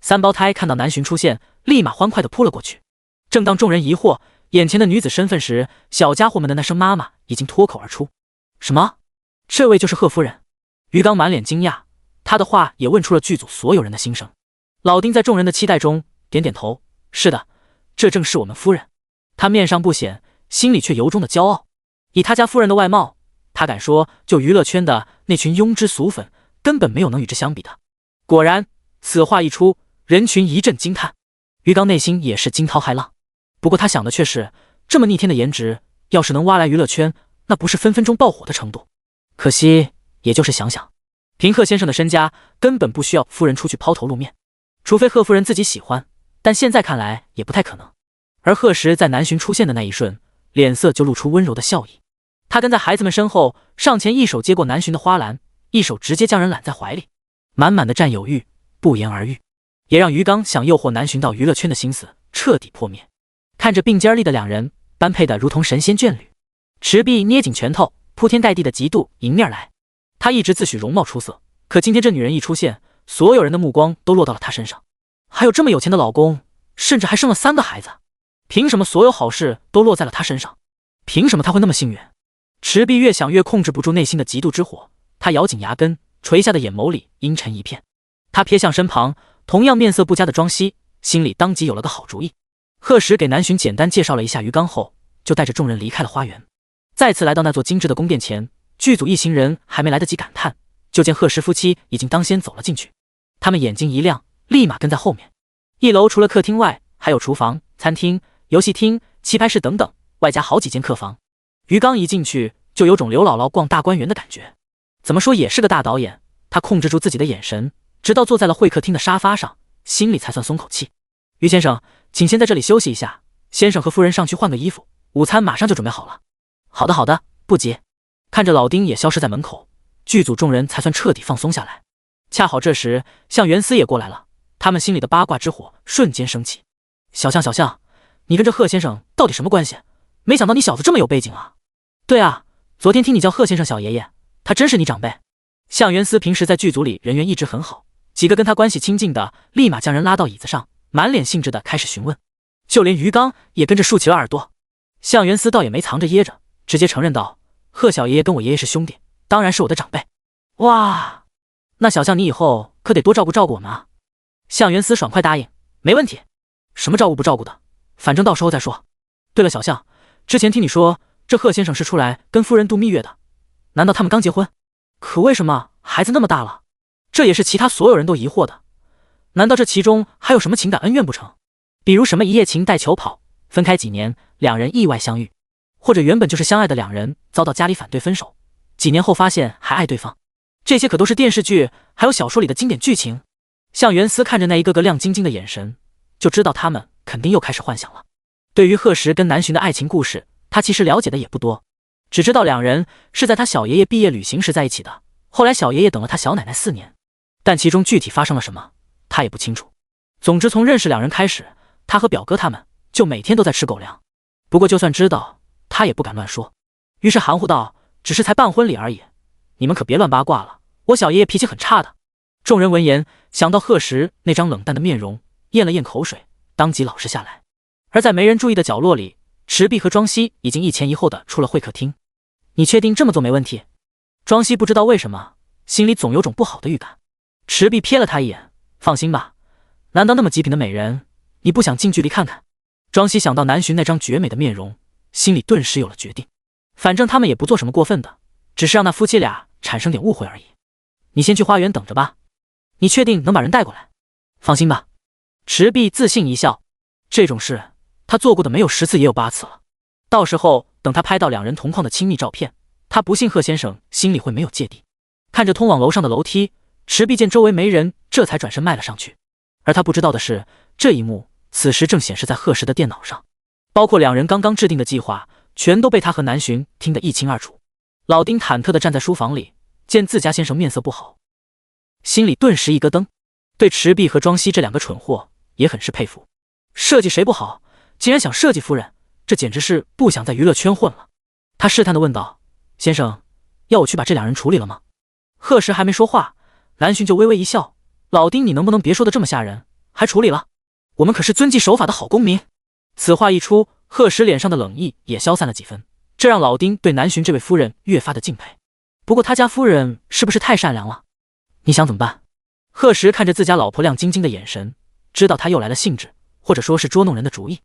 3胞胎看到南浔出现，立马欢快地扑了过去。正当众人疑惑眼前的女子身份时，小家伙们的那声妈妈已经脱口而出：什么？这位就是贺夫人？于刚满脸惊讶，他的话也问出了剧组所有人的心声。老丁在众人的期待中点点头：是的，这正是我们夫人。他面上不显，心里却由衷的骄傲。以他家夫人的外貌，他敢说就娱乐圈的那群庸脂俗粉根本没有能与之相比的。果然此话一出，人群一阵惊叹。于刚内心也是惊涛骇浪，不过他想的却是，这么逆天的颜值要是能挖来娱乐圈，那不是分分钟爆火的程度。可惜也就是想想，凭贺先生的身家根本不需要夫人出去抛头露面，除非贺夫人自己喜欢，但现在看来也不太可能。而贺时在南浔出现的那一瞬，脸色就露出温柔的笑意。他跟在孩子们身后上前，一手接过南浔的花篮，一手直接将人揽在怀里，满满的占有欲不言而喻，也让于刚想诱惑南浔到娱乐圈的心思彻底破灭。看着并肩而立的两人，般配的如同神仙眷侣，池碧捏紧拳头，铺天盖地的嫉妒迎面来。她一直自诩容貌出色，可今天这女人一出现，所有人的目光都落到了她身上。还有这么有钱的老公，甚至还生了3个孩子，凭什么所有好事都落在了她身上？凭什么她会那么幸运？池碧越想越控制不住内心的嫉妒之火，她咬紧牙根，垂下的眼眸里阴沉一片。她瞥向身旁同样面色不佳的庄西，心里当即有了个好主意。贺时给南巡简单介绍了一下鱼缸后，就带着众人离开了花园。再次来到那座精致的宫殿前，剧组一行人还没来得及感叹，就见贺时夫妻已经当先走了进去。他们眼睛一亮，立马跟在后面。1楼除了客厅外，还有厨房、餐厅、游戏厅、棋牌室等等，外加好几间客房。鱼缸一进去就有种刘姥姥逛大观园的感觉。怎么说也是个大导演，他控制住自己的眼神，直到坐在了会客厅的沙发上，心里才算松口气。于先生，请先在这里休息一下，先生和夫人上去换个衣服，午餐马上就准备好了。好的好的，不急。看着老丁也消失在门口，剧组众人才算彻底放松下来。恰好这时向元司也过来了，他们心里的八卦之火瞬间升起。小象，你跟这贺先生到底什么关系？没想到你小子这么有背景啊。对啊，昨天听你叫贺先生小爷爷，他真是你长辈。向元司平时在剧组里人缘一直很好，几个跟他关系亲近的立马将人拉到椅子上，满脸兴致的开始询问，就连鱼缸也跟着竖起了耳朵。向元司倒也没藏着掖着，直接承认道：贺小爷爷跟我爷爷是兄弟，当然是我的长辈。哇，那小象你以后可得多照顾照顾我们啊。向元司爽快答应，没问题。什么照顾不照顾的，反正到时候再说。对了，小象，之前听你说这贺先生是出来跟夫人度蜜月的，难道他们刚结婚？可为什么孩子那么大了？这也是其他所有人都疑惑的。难道这其中还有什么情感恩怨不成？比如什么一夜情带球跑，分开几年，两人意外相遇，或者原本就是相爱的两人遭到家里反对分手，几年后发现还爱对方。这些可都是电视剧还有小说里的经典剧情。向元司看着那一个个亮晶晶的眼神，就知道他们肯定又开始幻想了。对于贺时跟南巡的爱情故事，他其实了解的也不多，只知道两人是在他小爷爷毕业旅行时在一起的，后来小爷爷等了他小奶奶4年，但其中具体发生了什么他也不清楚。总之从认识两人开始，他和表哥他们就每天都在吃狗粮。不过就算知道，他也不敢乱说，于是含糊道：只是才办婚礼而已，你们可别乱八卦了，我小爷爷脾气很差的。众人闻言，想到贺时那张冷淡的面容，咽了咽口水，当即老实下来。而在没人注意的角落里，池碧和庄西已经一前一后的出了会客厅。你确定这么做没问题？庄西不知道为什么，心里总有种不好的预感。池碧瞥了他一眼，放心吧，难道那么极品的美人，你不想近距离看看？庄西想到南巡那张绝美的面容，心里顿时有了决定。反正他们也不做什么过分的，只是让那夫妻俩产生点误会而已。你先去花园等着吧。你确定能把人带过来？放心吧。池碧自信一笑，这种事他做过的没有10次也有8次了。到时候等他拍到两人同框的亲密照片，他不信贺先生心里会没有芥蒂。看着通往楼上的楼梯，池碧见周围没人，这才转身迈了上去。而他不知道的是，这一幕此时正显示在贺时的电脑上，包括两人刚刚制定的计划，全都被他和南巡听得一清二楚。老丁忐忑地站在书房里，见自家先生面色不好，心里顿时一咯噔，对池碧和庄西这两个蠢货也很是佩服。设计谁不好，竟然想设计夫人，这简直是不想在娱乐圈混了。他试探地问道：先生，要我去把这两人处理了吗？贺时还没说话，南巡就微微一笑：老丁，你能不能别说的这么吓人，还处理了？我们可是遵纪守法的好公民。此话一出，贺时脸上的冷意也消散了几分，这让老丁对南巡这位夫人越发的敬佩。不过他家夫人是不是太善良了？你想怎么办？贺时看着自家老婆亮晶晶的眼神，知道他又来了兴致，或者说是捉弄人的主意。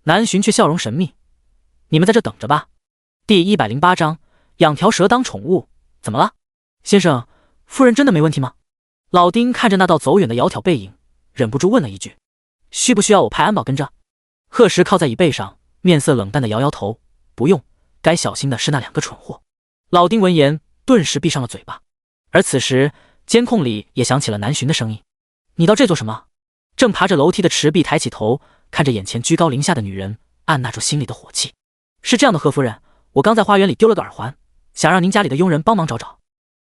南巡却笑容神秘：你们在这等着吧。第108章，养条蛇当宠物。怎么了？先生，夫人真的没问题吗？老丁看着那道走远的窈窕背影，忍不住问了一句：需不需要我派安保跟着？贺时靠在椅背上，面色冷淡的摇摇头：不用，该小心的是那两个蠢货。老丁闻言顿时闭上了嘴巴。而此时监控里也响起了南巡的声音：你到这做什么？正爬着楼梯的池碧抬起头，看着眼前居高临下的女人，按捺住心里的火气。是这样的，贺夫人，我刚在花园里丢了个耳环，想让您家里的佣人帮忙找找，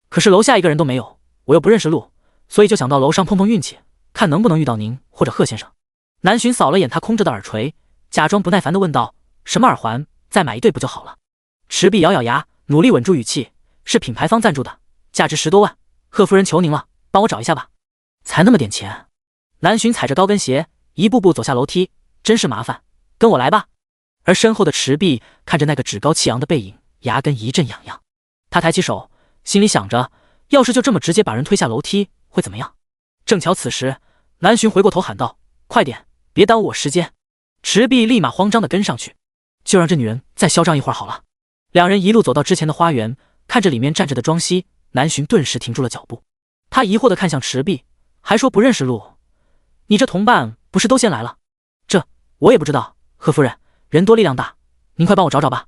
可是楼下一个人都没有，我又不认识路，所以就想到楼上碰碰运气，看能不能遇到您或者贺先生。南巡扫了眼他空着的耳垂，假装不耐烦地问道：什么耳环？再买一对不就好了？池碧咬咬牙，努力稳住语气：是品牌方赞助的，价值10多万，贺夫人求您了，帮我找一下吧。才那么点钱？南浔踩着高跟鞋一步步走下楼梯，真是麻烦，跟我来吧。而身后的池碧看着那个趾高气扬的背影，牙根一阵痒痒。他抬起手，心里想着，要是就这么直接把人推下楼梯，会怎么样？正巧此时，南浔回过头喊道：“快点，别耽误我时间！”池碧立马慌张地跟上去，就让这女人再嚣张一会儿好了。两人一路走到之前的花园，看着里面站着的庄熙，南浔顿时停住了脚步。他疑惑地看向池碧，还说不认识路。你这同伴不是都先来了？这我也不知道，贺夫人，人多力量大，您快帮我找找吧。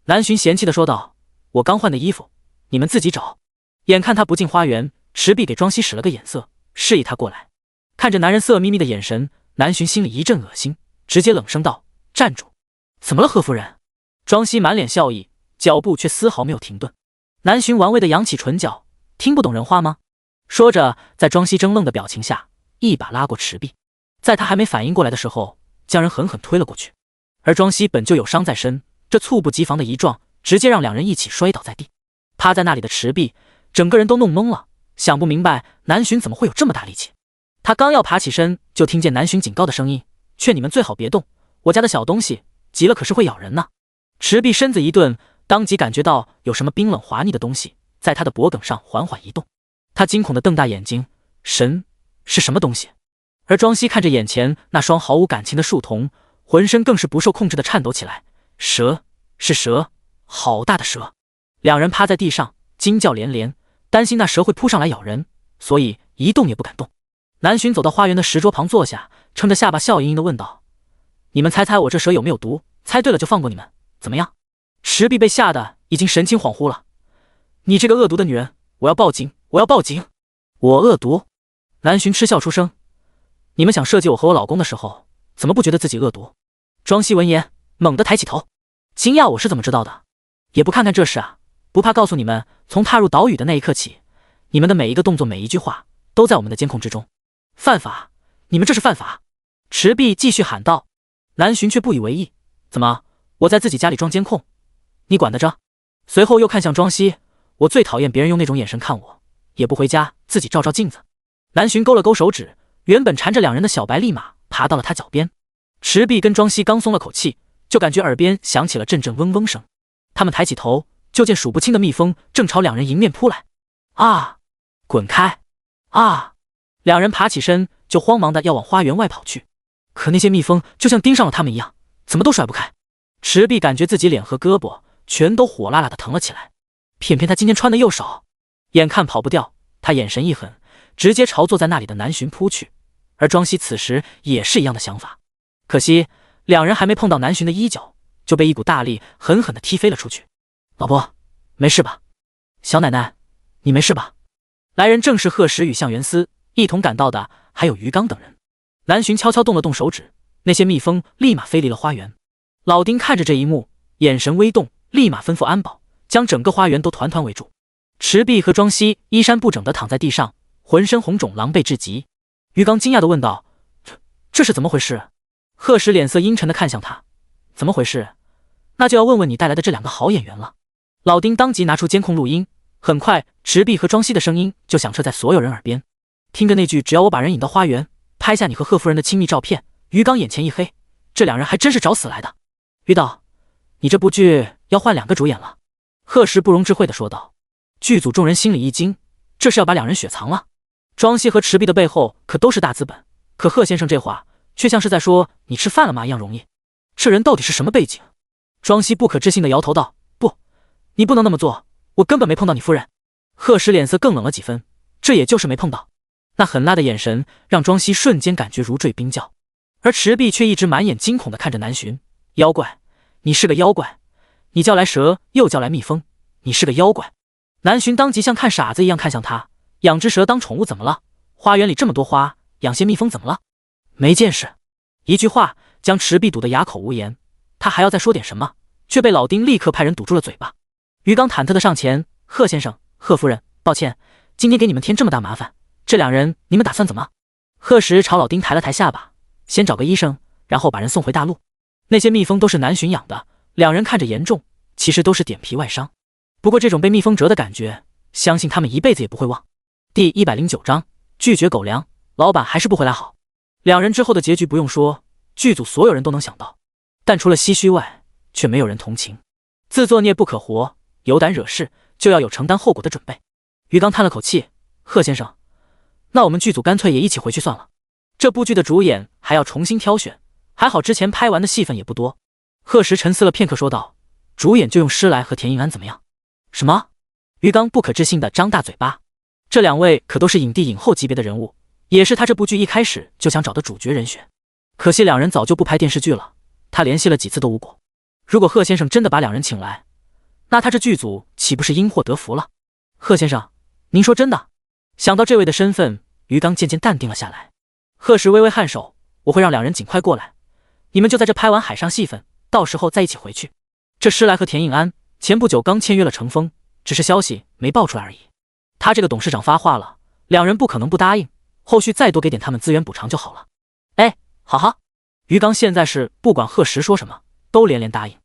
南浔嫌弃地说道：“我刚换的衣服，你们自己找。”眼看他不进花园，池碧给庄熙使了个眼色，示意他过来。看着男人色眯眯的眼神，南浔心里一阵恶心，直接冷声道：“站住！”怎么了，贺夫人？庄熙满脸笑意，脚步却丝毫没有停顿。南浔玩味地扬起唇角，听不懂人话吗？说着，在庄熙怔愣的表情下，一把拉过池碧，在他还没反应过来的时候，将人狠狠推了过去。而庄熙本就有伤在身，这猝不及防的一撞，直接让两人一起摔倒在地。趴在那里的池碧整个人都弄懵了，想不明白南浔怎么会有这么大力气。他刚要爬起身，就听见南浔警告的声音：“劝你们最好别动，我家的小东西急了可是会咬人呢。”池碧身子一顿，当即感觉到有什么冰冷滑腻的东西在他的脖颈上缓缓移动。他惊恐地瞪大眼睛，神，是什么东西？而庄熙看着眼前那双毫无感情的树童，浑身更是不受控制地颤抖起来。蛇，是蛇，好大的蛇！两人趴在地上惊叫连连，担心那蛇会扑上来咬人，所以一动也不敢动。南浔走到花园的石桌旁坐下，撑着下巴笑盈盈地问道：“你们猜猜我这蛇有没有毒？猜对了就放过你们，怎么样？”池碧被吓得已经神情恍惚了。“你这个恶毒的女人，我要报警！我要报警！”我恶毒？南浔嗤笑出声：“你们想设计我和我老公的时候，怎么不觉得自己恶毒？”庄熙闻言猛地抬起头，惊讶我是怎么知道的？也不看看这事啊，不怕告诉你们，从踏入岛屿的那一刻起，你们的每一个动作每一句话都在我们的监控之中。犯法！你们这是犯法！池碧继续喊道。南浔却不以为意：“怎么，我在自己家里装监控，你管得着？”随后又看向庄熙：“我最讨厌别人用那种眼神看我，也不回家自己照照镜子。”南浔勾了勾手指，原本缠着两人的小白立马爬到了他脚边。池碧跟庄熙刚松了口气，就感觉耳边响起了阵阵嗡嗡声。他们抬起头，就见数不清的蜜蜂正朝两人迎面扑来。啊！滚开！啊！两人爬起身，就慌忙的要往花园外跑去。可那些蜜蜂就像盯上了他们一样，怎么都甩不开。池碧感觉自己脸和胳膊全都火辣辣的疼了起来，偏偏他今天穿的又少，眼看跑不掉，他眼神一狠，直接朝坐在那里的南浔扑去。而庄熙此时也是一样的想法，可惜两人还没碰到南浔的衣角，就被一股大力狠狠地踢飞了出去。“老婆，没事吧？小奶奶，你没事吧？”来人正是贺石与向元思，一同赶到的还有于刚等人。南浔悄悄动了动手指，那些蜜蜂立马飞离了花园。老丁看着这一幕，眼神微动，立马吩咐安保将整个花园都团团围住。池碧和庄熙衣衫不整地躺在地上，浑身红肿，狼狈至极。于刚惊讶地问道：“这是怎么回事？”贺石脸色阴沉地看向他：“怎么回事？那就要问问你带来的这两个好演员了。”老丁当即拿出监控录音，很快池碧和庄熙的声音就响彻在所有人耳边。听着那句“只要我把人引到花园，拍下你和贺夫人的亲密照片”，于刚眼前一黑，这两人还真是找死来的。于导，你这部剧要换2个主演了。贺石不容置喙地说道。剧组众人心里一惊，这是要把两人雪藏了？庄熙和池碧的背后可都是大资本，可贺先生这话却像是在说你吃饭了吗一样容易。这人到底是什么背景？庄熙不可置信地摇头道：“不，你不能那么做，我根本没碰到你夫人。”贺石脸色更冷了几分，这也就是没碰到。那狠辣的眼神让庄熙瞬间感觉如坠冰窖，而池碧却一直满眼惊恐地看着南浔：“妖怪，你是个妖怪！你叫来蛇又叫来蜜蜂，你是个妖怪！”南浔当即像看傻子一样看向他：“养只蛇当宠物怎么了？花园里这么多花，养些蜜蜂怎么了？没见识！”一句话将池碧堵得哑口无言，他还要再说点什么，却被老丁立刻派人堵住了嘴巴。于刚忐忑地上前：“贺先生，贺夫人，抱歉，今天给你们添这么大麻烦，这两人你们打算怎么？”贺石朝老丁抬了抬下巴：“先找个医生，然后把人送回大陆。那些蜜蜂都是南浔养的，两人看着严重，其实都是点皮外伤。不过这种被蜜蜂蛰的感觉，相信他们一辈子也不会忘。第109章拒绝狗粮，老板还是不回来好。两人之后的结局不用说，剧组所有人都能想到，但除了唏嘘外，却没有人同情。自作孽不可活，有胆惹事就要有承担后果的准备。于刚叹了口气，贺先生，那我们剧组干脆也一起回去算了。这部剧的主演还要重新挑选，还好之前拍完的戏份也不多。贺时沉思了片刻说道，主演就用施来和田映安怎么样？什么？于刚不可置信地张大嘴巴，这两位可都是影帝影后级别的人物，也是他这部剧一开始就想找的主角人选。可惜两人早就不拍电视剧了，他联系了几次都无果。如果贺先生真的把两人请来，那他这剧组岂不是因祸得福了？贺先生，您说真的？想到这位的身份，于刚渐渐淡定了下来。贺时微微颔首，我会让两人尽快过来，你们就在这拍完海上戏份，到时候再一起回去。这施来和田映安前不久刚签约了成风，只是消息没爆出来而已。他这个董事长发话了，两人不可能不答应，后续再多给点他们资源补偿就好了。哎，好好。于刚现在是不管贺时说什么都连连答应。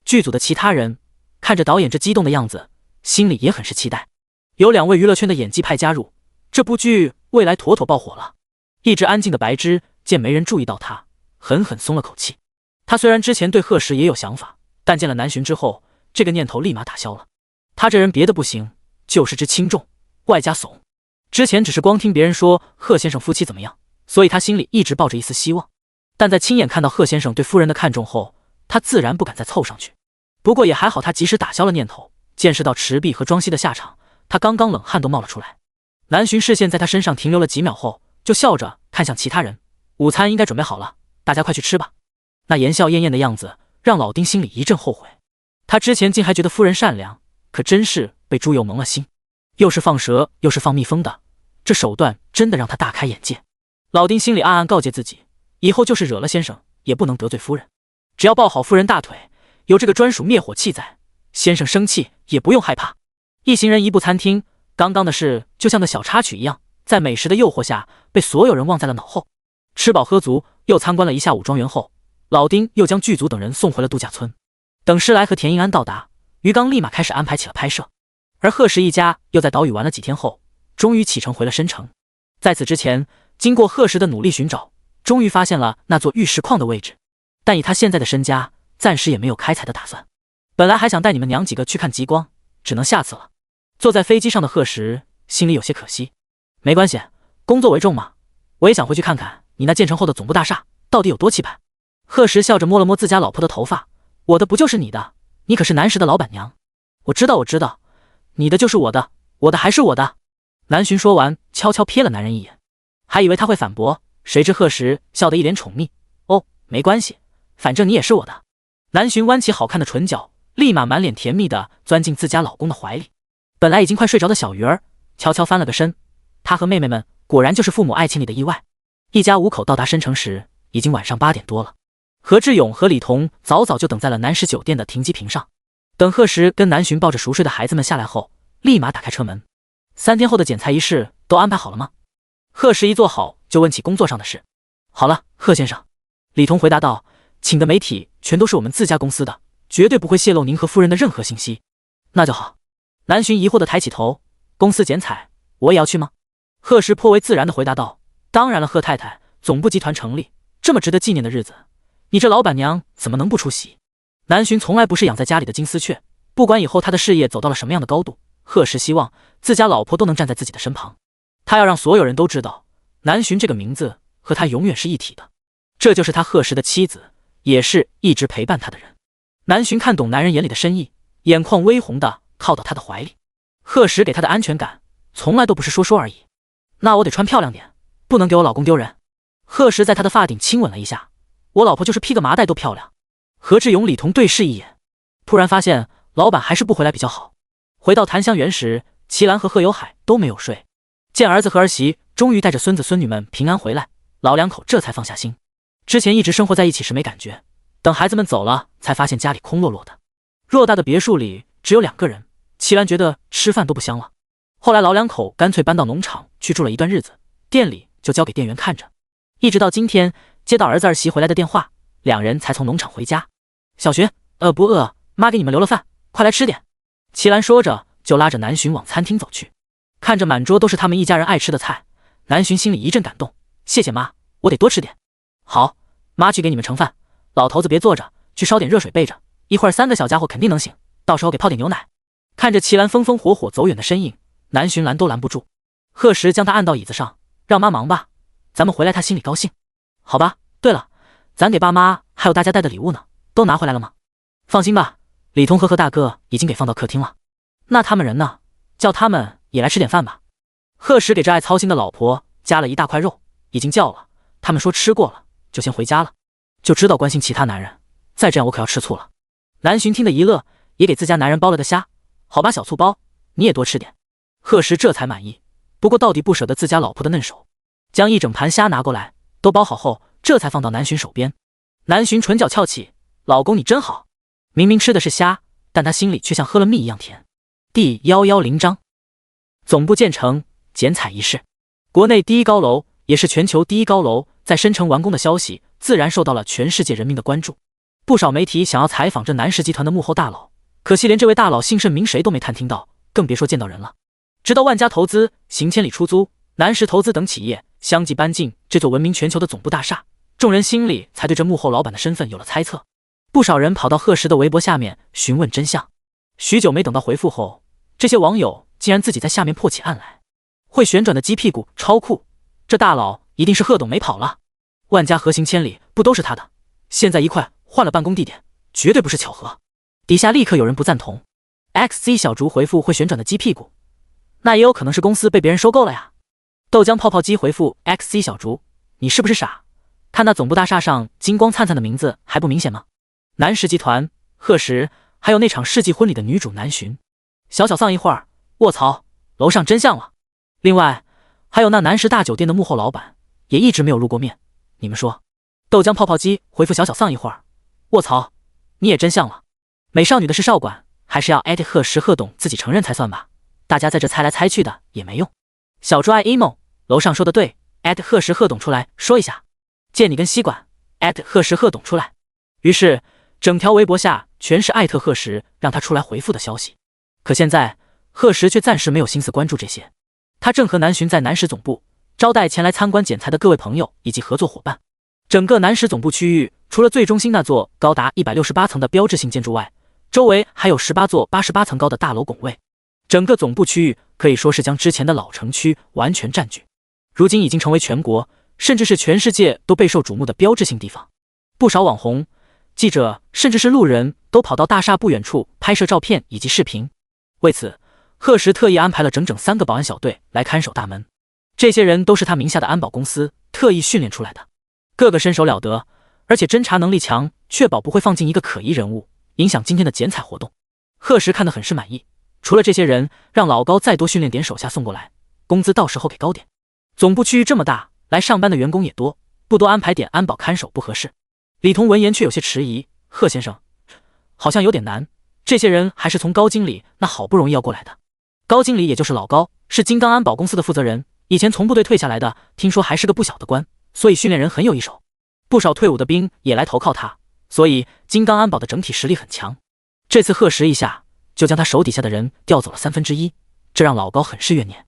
剧组的其他人看着导演这激动的样子，心里也很是期待。有两位娱乐圈的演技派加入，这部剧未来妥妥爆火了。一直安静的白芝见没人注意到他，狠狠松了口气。他虽然之前对贺时也有想法，但见了南巡之后，这个念头立马打消了。他这人别的不行，就是知轻重，外加怂。之前只是光听别人说贺先生夫妻怎么样，所以他心里一直抱着一丝希望。但在亲眼看到贺先生对夫人的看重后，他自然不敢再凑上去。不过也还好，他及时打消了念头。见识到池碧和庄西的下场，他刚刚冷汗都冒了出来。南巡视线在他身上停留了几秒后，就笑着看向其他人，午餐应该准备好了，大家快去吃吧。那言笑晏晏的样子让老丁心里一阵后悔。他之前竟还觉得夫人善良，可真是被猪油蒙了心，又是放蛇又是放蜜蜂的，这手段真的让他大开眼界。老丁心里暗暗告诫自己，以后就是惹了先生也不能得罪夫人，只要抱好夫人大腿，有这个专属灭火器在，先生生气也不用害怕。一行人移步餐厅，刚刚的事就像那小插曲一样，在美食的诱惑下被所有人忘在了脑后。吃饱喝足，又参观了一下武庄园后，老丁又将剧组等人送回了度假村。等施来和田映安到达，于刚立马开始安排起了拍摄。而贺时一家又在岛屿玩了几天后，终于启程回了申城。在此之前，经过贺时的努力寻找，终于发现了那座玉石矿的位置，但以他现在的身家，暂时也没有开采的打算。本来还想带你们娘几个去看极光，只能下次了。坐在飞机上的贺时心里有些可惜。没关系，工作为重嘛，我也想回去看看你那建成后的总部大厦到底有多气派。贺时笑着摸了摸自家老婆的头发，我的不就是你的，你可是南石的老板娘。我知道我知道，你的就是我的，我的还是我的。南巡说完悄悄瞥了男人一眼，还以为他会反驳，谁知贺时笑得一脸宠溺，哦，没关系，反正你也是我的。南巡弯起好看的唇角，立马满脸甜蜜地钻进自家老公的怀里。本来已经快睡着的小鱼儿悄悄翻了个身，他和妹妹们果然就是父母爱情里的意外。一家五口到达申城时已经晚上8点多了。何志勇和李彤早早就等在了南石酒店的停机坪上。等贺时跟南巡抱着熟睡的孩子们下来后，立马打开车门。3天后的剪彩仪式都安排好了吗？贺时一坐好就问起工作上的事。好了，贺先生。李彤回答道，请的媒体全都是我们自家公司的，绝对不会泄露您和夫人的任何信息。那就好。南巡疑惑地抬起头，公司剪彩我也要去吗？贺时颇为自然地回答道，当然了，贺太太，总部集团成立这么值得纪念的日子，你这老板娘怎么能不出席？南巡从来不是养在家里的金丝雀，不管以后他的事业走到了什么样的高度，贺时希望自家老婆都能站在自己的身旁。他要让所有人都知道，南巡这个名字和他永远是一体的。这就是他贺时的妻子，也是一直陪伴他的人。南巡看懂男人眼里的深意，眼眶微红的靠到他的怀里。贺时给他的安全感从来都不是说说而已。那我得穿漂亮点，不能给我老公丢人。贺时在他的发顶亲吻了一下，我老婆就是披个麻袋都漂亮。何志勇、李彤对视一眼，突然发现老板还是不回来比较好。回到檀香园时，齐兰和贺有海都没有睡。见儿子和儿媳终于带着孙子孙女们平安回来，老两口这才放下心。之前一直生活在一起时没感觉，等孩子们走了才发现家里空落落的。偌大的别墅里只有2个人，齐兰觉得吃饭都不香了。后来老两口干脆搬到农场去住了一段日子，店里就交给店员看着。一直到今天接到儿子儿媳回来的电话，两人才从农场回家。小学不饿，妈给你们留了饭，快来吃点。齐兰说着就拉着南浔往餐厅走去。看着满桌都是他们一家人爱吃的菜，南浔心里一阵感动。谢谢妈，我得多吃点。好，妈去给你们盛饭，老头子别坐着，去烧点热水备着，一会儿3个小家伙肯定能醒，到时候给泡点牛奶。看着齐兰风风火火走远的身影，南浔拦都拦不住。贺时将他按到椅子上，让妈忙吧，咱们回来他心里高兴。好吧，对了，咱给爸妈还有大家带的礼物呢，都拿回来了吗？放心吧，李同和大哥已经给放到客厅了。那他们人呢？叫他们也来吃点饭吧。贺时给这爱操心的老婆夹了一大块肉，已经叫了，他们说吃过了，就先回家了。就知道关心其他男人，再这样我可要吃醋了。南浔听得一乐，也给自家男人包了个虾。好吧，小醋包，你也多吃点。贺时这才满意，不过到底不舍得自家老婆的嫩手，将一整盘虾拿过来，都包好后，这才放到南浔手边。南浔唇角翘起，老公你真好。明明吃的是虾，但他心里却像喝了蜜一样甜。第110章，总部建成，剪彩仪式。国内第一高楼，也是全球第一高楼，在申城完工的消息，自然受到了全世界人民的关注。不少媒体想要采访这南石集团的幕后大佬，可惜连这位大佬姓甚名谁都没探听到，更别说见到人了。直到万家投资、行千里出租、南石投资等企业相继搬进这座闻名全球的总部大厦，众人心里才对这幕后老板的身份有了猜测。不少人跑到贺时的微博下面询问真相，许久没等到回复后，这些网友竟然自己在下面破起案来。会旋转的鸡屁股超酷，这大佬一定是贺董没跑了。万家和行千里不都是他的，现在一块换了办公地点，绝对不是巧合。底下立刻有人不赞同。XZ 小竹回复会旋转的鸡屁股，那也有可能是公司被别人收购了呀。豆浆泡泡机回复 XZ 小竹，你是不是傻？看那总部大厦上金光灿灿的名字还不明显吗？南石集团、贺时，还有那场世纪婚礼的女主南浔，小丧一会儿，卧槽，楼上真相了。另外还有那南石大酒店的幕后老板，也一直没有露过面，你们说？豆浆泡泡机回复小丧一会儿，卧槽，你也真相了。美少女的是少管，还是要艾特贺时贺董自己承认才算吧，大家在这猜来猜去的也没用。小猪爱 emo， 楼上说的对，艾特贺时贺董出来说一下，借你根吸管，艾特贺时贺董出来。于是整条微博下全是艾特贺时让他出来回复的消息。可现在贺时却暂时没有心思关注这些，他正和南浔在南石总部招待前来参观剪裁的各位朋友以及合作伙伴。整个南石总部区域除了最中心那座高达168层的标志性建筑外，周围还有18座88层高的大楼拱卫。整个总部区域可以说是将之前的老城区完全占据，如今已经成为全国甚至是全世界都备受瞩目的标志性地方。不少网红、记者甚至是路人都跑到大厦不远处拍摄照片以及视频。为此，贺时特意安排了整整3个保安小队来看守大门，这些人都是他名下的安保公司特意训练出来的，个个身手了得，而且侦查能力强，确保不会放进一个可疑人物，影响今天的剪彩活动。贺时看得很是满意，除了这些人，让老高再多训练点手下送过来，工资到时候给高点。总部区域这么大，来上班的员工也多，不多安排点安保看守不合适。李彤闻言却有些迟疑，贺先生，好像有点难，这些人还是从高经理那好不容易要过来的。高经理也就是老高，是金刚安保公司的负责人，以前从部队退下来的，听说还是个不小的官，所以训练人很有一手。不少退伍的兵也来投靠他，所以金刚安保的整体实力很强。这次贺时一下就将他手底下的人调走了1/3，这让老高很是怨念。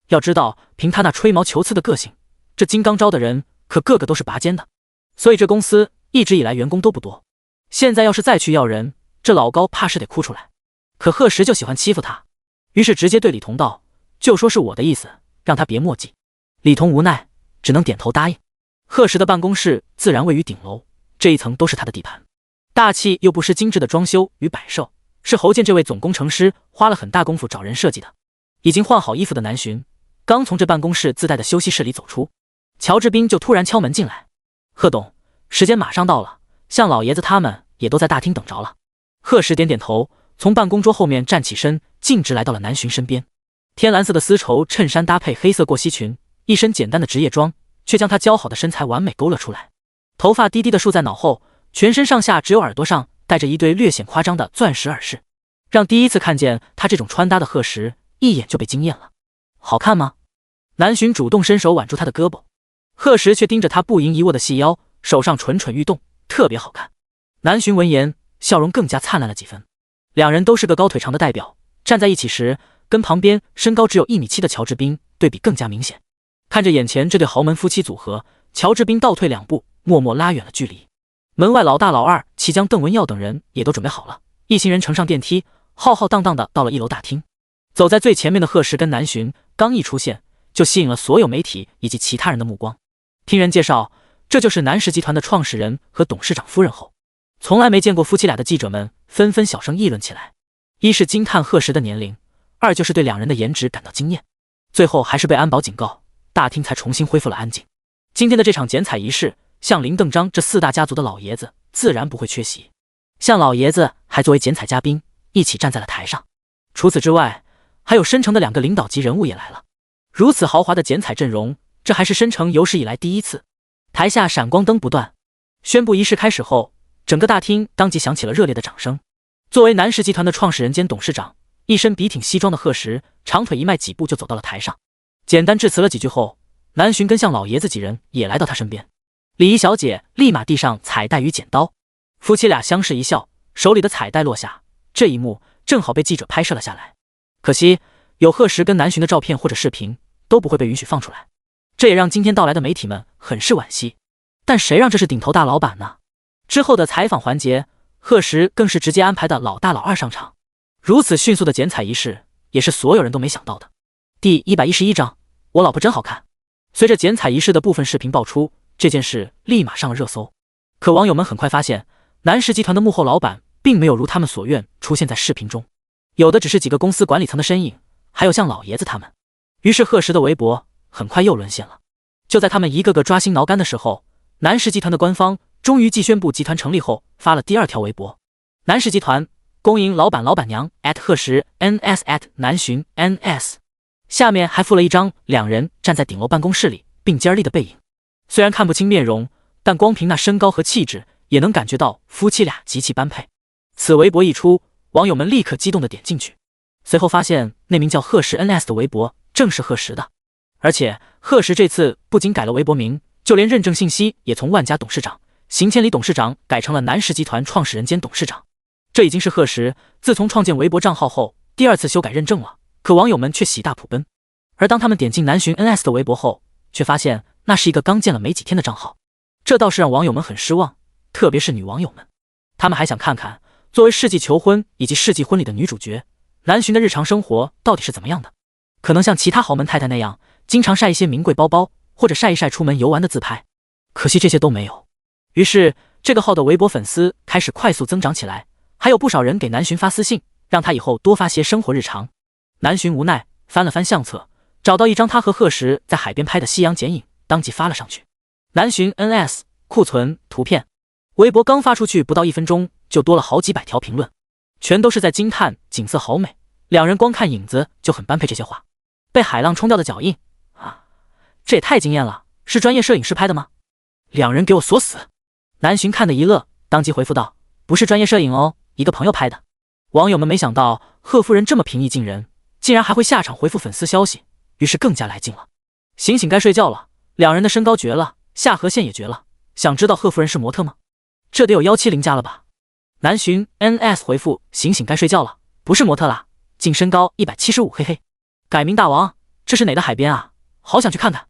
要知道，凭他那吹毛求疵的个性，这金刚招的人可个个都是拔尖的，所以这公司一直以来员工都不多。现在要是再去要人，这老高怕是得哭出来。可贺时就喜欢欺负他，于是直接对李彤道，就说是我的意思，让他别墨迹。李彤无奈，只能点头答应。贺时的办公室自然位于顶楼，这一层都是他的地盘，大气又不失精致的装修与摆设，是侯健这位总工程师花了很大功夫找人设计的。已经换好衣服的南浔刚从这办公室自带的休息室里走出，乔治斌就突然敲门进来，贺董，时间马上到了，向老爷子他们也都在大厅等着了。贺时点点头，从办公桌后面站起身，径直来到了南浔身边。天蓝色的丝绸衬衫搭配黑色过膝裙，一身简单的职业装，却将她姣好的身材完美勾勒出来。头发低低的竖在脑后，全身上下只有耳朵上戴着一对略显夸张的钻石耳饰，让第一次看见她这种穿搭的贺时一眼就被惊艳了。好看吗？南浔主动伸手挽住她的胳膊，贺时却盯着她不盈一握的细腰，手上蠢蠢欲动，特别好看。南浔闻言，笑容更加灿烂了几分。两人都是个高腿长的代表，站在一起时，跟旁边身高只有1.7米的乔治彬对比更加明显。看着眼前这对豪门夫妻组合，乔治彬倒退2步，默默拉远了距离。门外老大老二齐将邓文耀等人也都准备好了，一行人乘上电梯，浩浩荡荡的到了1楼大厅。走在最前面的贺石跟南巡刚一出现，就吸引了所有媒体以及其他人的目光。听人介绍，这就是南石集团的创始人和董事长夫人后，从来没见过夫妻俩的记者们纷纷小声议论起来。一是惊叹贺石的年龄，二就是对两人的颜值感到惊艳。最后还是被安保警告，大厅才重新恢复了安静。今天的这场剪彩仪式，像林邓张这4大家族的老爷子自然不会缺席。像老爷子还作为剪彩嘉宾一起站在了台上。除此之外，还有申城的2个领导级人物也来了。如此豪华的剪彩阵容，这还是申城有史以来第一次。台下闪光灯不断，宣布仪式开始后，整个大厅当即响起了热烈的掌声。作为南石集团的创始人兼董事长，一身笔挺西装的贺石长腿一迈，几步就走到了台上，简单致辞了几句后，南巡跟向老爷子几人也来到他身边。礼仪小姐立马递上彩带与剪刀，夫妻俩相视一笑，手里的彩带落下，这一幕正好被记者拍摄了下来。可惜有贺石跟南巡的照片或者视频都不会被允许放出来，这也让今天到来的媒体们很是惋惜。但谁让这是顶头大老板呢？之后的采访环节，贺石更是直接安排的老大老二上场。如此迅速的剪彩仪式，也是所有人都没想到的。第111章，我老婆真好看。随着剪彩仪式的部分视频爆出，这件事立马上了热搜。可网友们很快发现，南石集团的幕后老板并没有如他们所愿出现在视频中，有的只是几个公司管理层的身影，还有像老爷子他们。于是贺石的微博很快又沦陷了。就在他们一个个抓心挠肝的时候，南石集团的官方终于继宣布集团成立后发了第2条微博：南石集团恭迎老板老板娘贺石 @NS 南巡 NS。 下面还附了一张2人站在顶楼办公室里并肩立的背影。虽然看不清面容，但光凭那身高和气质也能感觉到夫妻俩极其般配。此微博一出，网友们立刻激动地点进去，随后发现那名叫贺石 NS 的微博正是贺石的。而且贺石这次不仅改了微博名，就连认证信息也从万家董事长、邢千里董事长改成了南石集团创始人兼董事长。这已经是贺石自从创建微博账号后第2次修改认证了，可网友们却喜大普奔。而当他们点进南巡 NS 的微博后，却发现那是一个刚建了没几天的账号，这倒是让网友们很失望，特别是女网友们。他们还想看看作为世纪求婚以及世纪婚礼的女主角，南巡的日常生活到底是怎么样的。可能像其他豪门太太那样，经常晒一些名贵包包，或者晒一晒出门游玩的自拍，可惜这些都没有。于是这个号的微博粉丝开始快速增长起来，还有不少人给南巡发私信，让他以后多发些生活日常。南巡无奈翻了翻相册，找到一张他和贺石在海边拍的夕阳剪影，当即发了上去。南巡 NS 库存图片，微博刚发出去不到1分钟，就多了好几百条评论，全都是在惊叹景色好美，两人光看影子就很般配这些话。被海浪冲掉的脚印啊，这也太惊艳了，是专业摄影师拍的吗？两人给我锁死！南巡看得一乐，当即回复道：不是专业摄影哦，一个朋友拍的。网友们没想到贺夫人这么平易近人，竟然还会下场回复粉丝消息，于是更加来劲了。醒醒该睡觉了，两人的身高绝了，下颌线也绝了，想知道贺夫人是模特吗？这得有170加了吧。南巡 NS 回复：醒醒该睡觉了，不是模特啦，净身高175，嘿嘿。改名大王，这是哪的海边啊？好想去看看。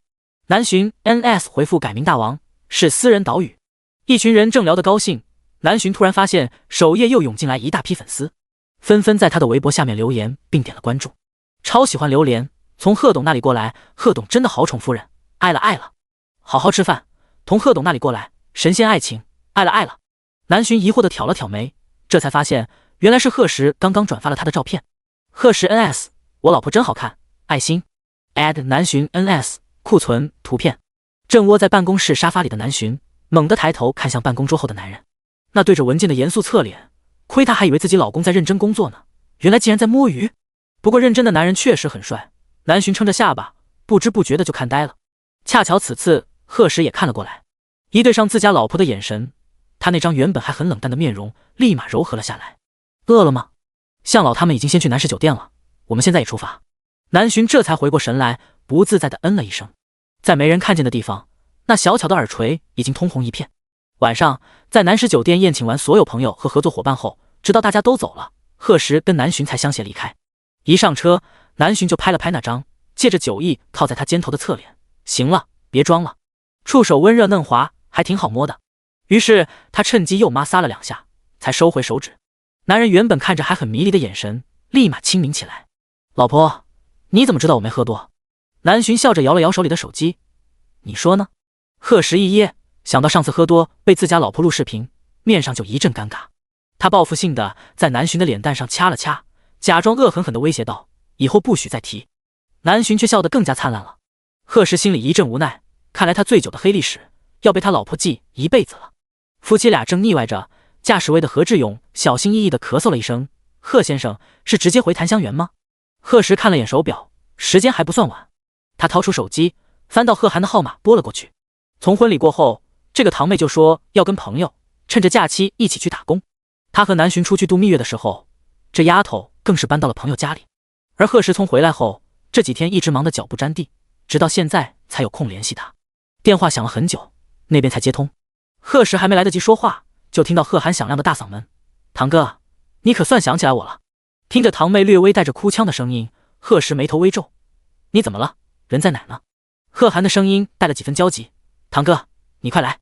南巡 NS 回复：改名大王，是私人岛屿。一群人正聊得高兴，南巡突然发现首页又涌进来一大批粉丝，纷纷在他的微博下面留言并点了关注。超喜欢榴莲，从贺董那里过来，贺董真的好宠夫人，爱了爱了。好好吃饭，从贺董那里过来，神仙爱情，爱了爱了。南巡疑惑地挑了挑眉，这才发现原来是贺石刚刚转发了他的照片。贺石 NS， 我老婆真好看，爱心。南巡 NS 库存图片。正窝在办公室沙发里的南巡猛地抬头看向办公桌后的男人，那对着文件的严肃侧脸，亏他还以为自己老公在认真工作呢，原来竟然在摸鱼。不过认真的男人确实很帅，南巡撑着下巴，不知不觉的就看呆了。恰巧此次贺石也看了过来，一对上自家老婆的眼神，他那张原本还很冷淡的面容立马柔和了下来。饿了吗？向老他们已经先去南石酒店了，我们现在也出发。南巡这才回过神来，不自在的嗯了一声。在没人看见的地方，那小巧的耳垂已经通红一片。晚上在南石酒店宴请完所有朋友和合作伙伴后，直到大家都走了，贺石跟南巡才相携离开。一上车，南浔就拍了拍那张借着酒意靠在他肩头的侧脸，行了，别装了，触手温热嫩滑，还挺好摸的。于是他趁机又摩挲了2下，才收回手指。男人原本看着还很迷离的眼神，立马清明起来。老婆，你怎么知道我没喝多？南浔笑着摇了摇手里的手机，你说呢？贺时一噎，想到上次喝多被自家老婆录视频，面上就一阵尴尬。他报复性的在南浔的脸蛋上掐了掐，假装恶狠狠地威胁道：“以后不许再提。”南浔却笑得更加灿烂了。贺时心里一阵无奈，看来他醉酒的黑历史要被他老婆记一辈子了。夫妻俩正腻歪着，驾驶位的何志勇小心翼翼地咳嗽了一声：“贺先生是直接回檀香园吗？”贺时看了眼手表，时间还不算晚。他掏出手机，翻到贺涵的号码拨了过去。从婚礼过后，这个堂妹就说要跟朋友趁着假期一起去打工。他和南浔出去度蜜月的时候，这丫头更是搬到了朋友家里。而贺时从回来后，这几天一直忙得脚不沾地，直到现在才有空联系他。电话响了很久，那边才接通。贺时还没来得及说话，就听到贺涵响亮的大嗓门：“堂哥，你可算想起来我了。”听着堂妹略微带着哭腔的声音，贺时眉头微皱：“你怎么了？人在哪呢？”贺涵的声音带了几分焦急：“堂哥，你快来。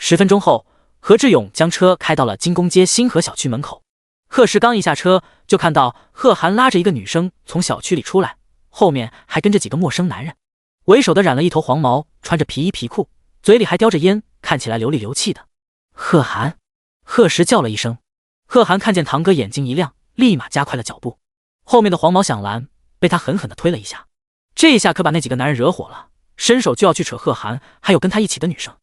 ”10分钟后，何志勇将车开到了金宫街星河小区门口。贺时刚一下车，就看到贺涵拉着一个女生从小区里出来，后面还跟着几个陌生男人，为首的染了一头黄毛，穿着皮衣皮裤，嘴里还叼着烟，看起来流里流气的。贺涵，贺时叫了一声。贺涵看见堂哥，眼睛一亮，立马加快了脚步。后面的黄毛想拦，被他狠狠地推了一下。这一下可把那几个男人惹火了，伸手就要去扯贺涵还有跟他一起的女生。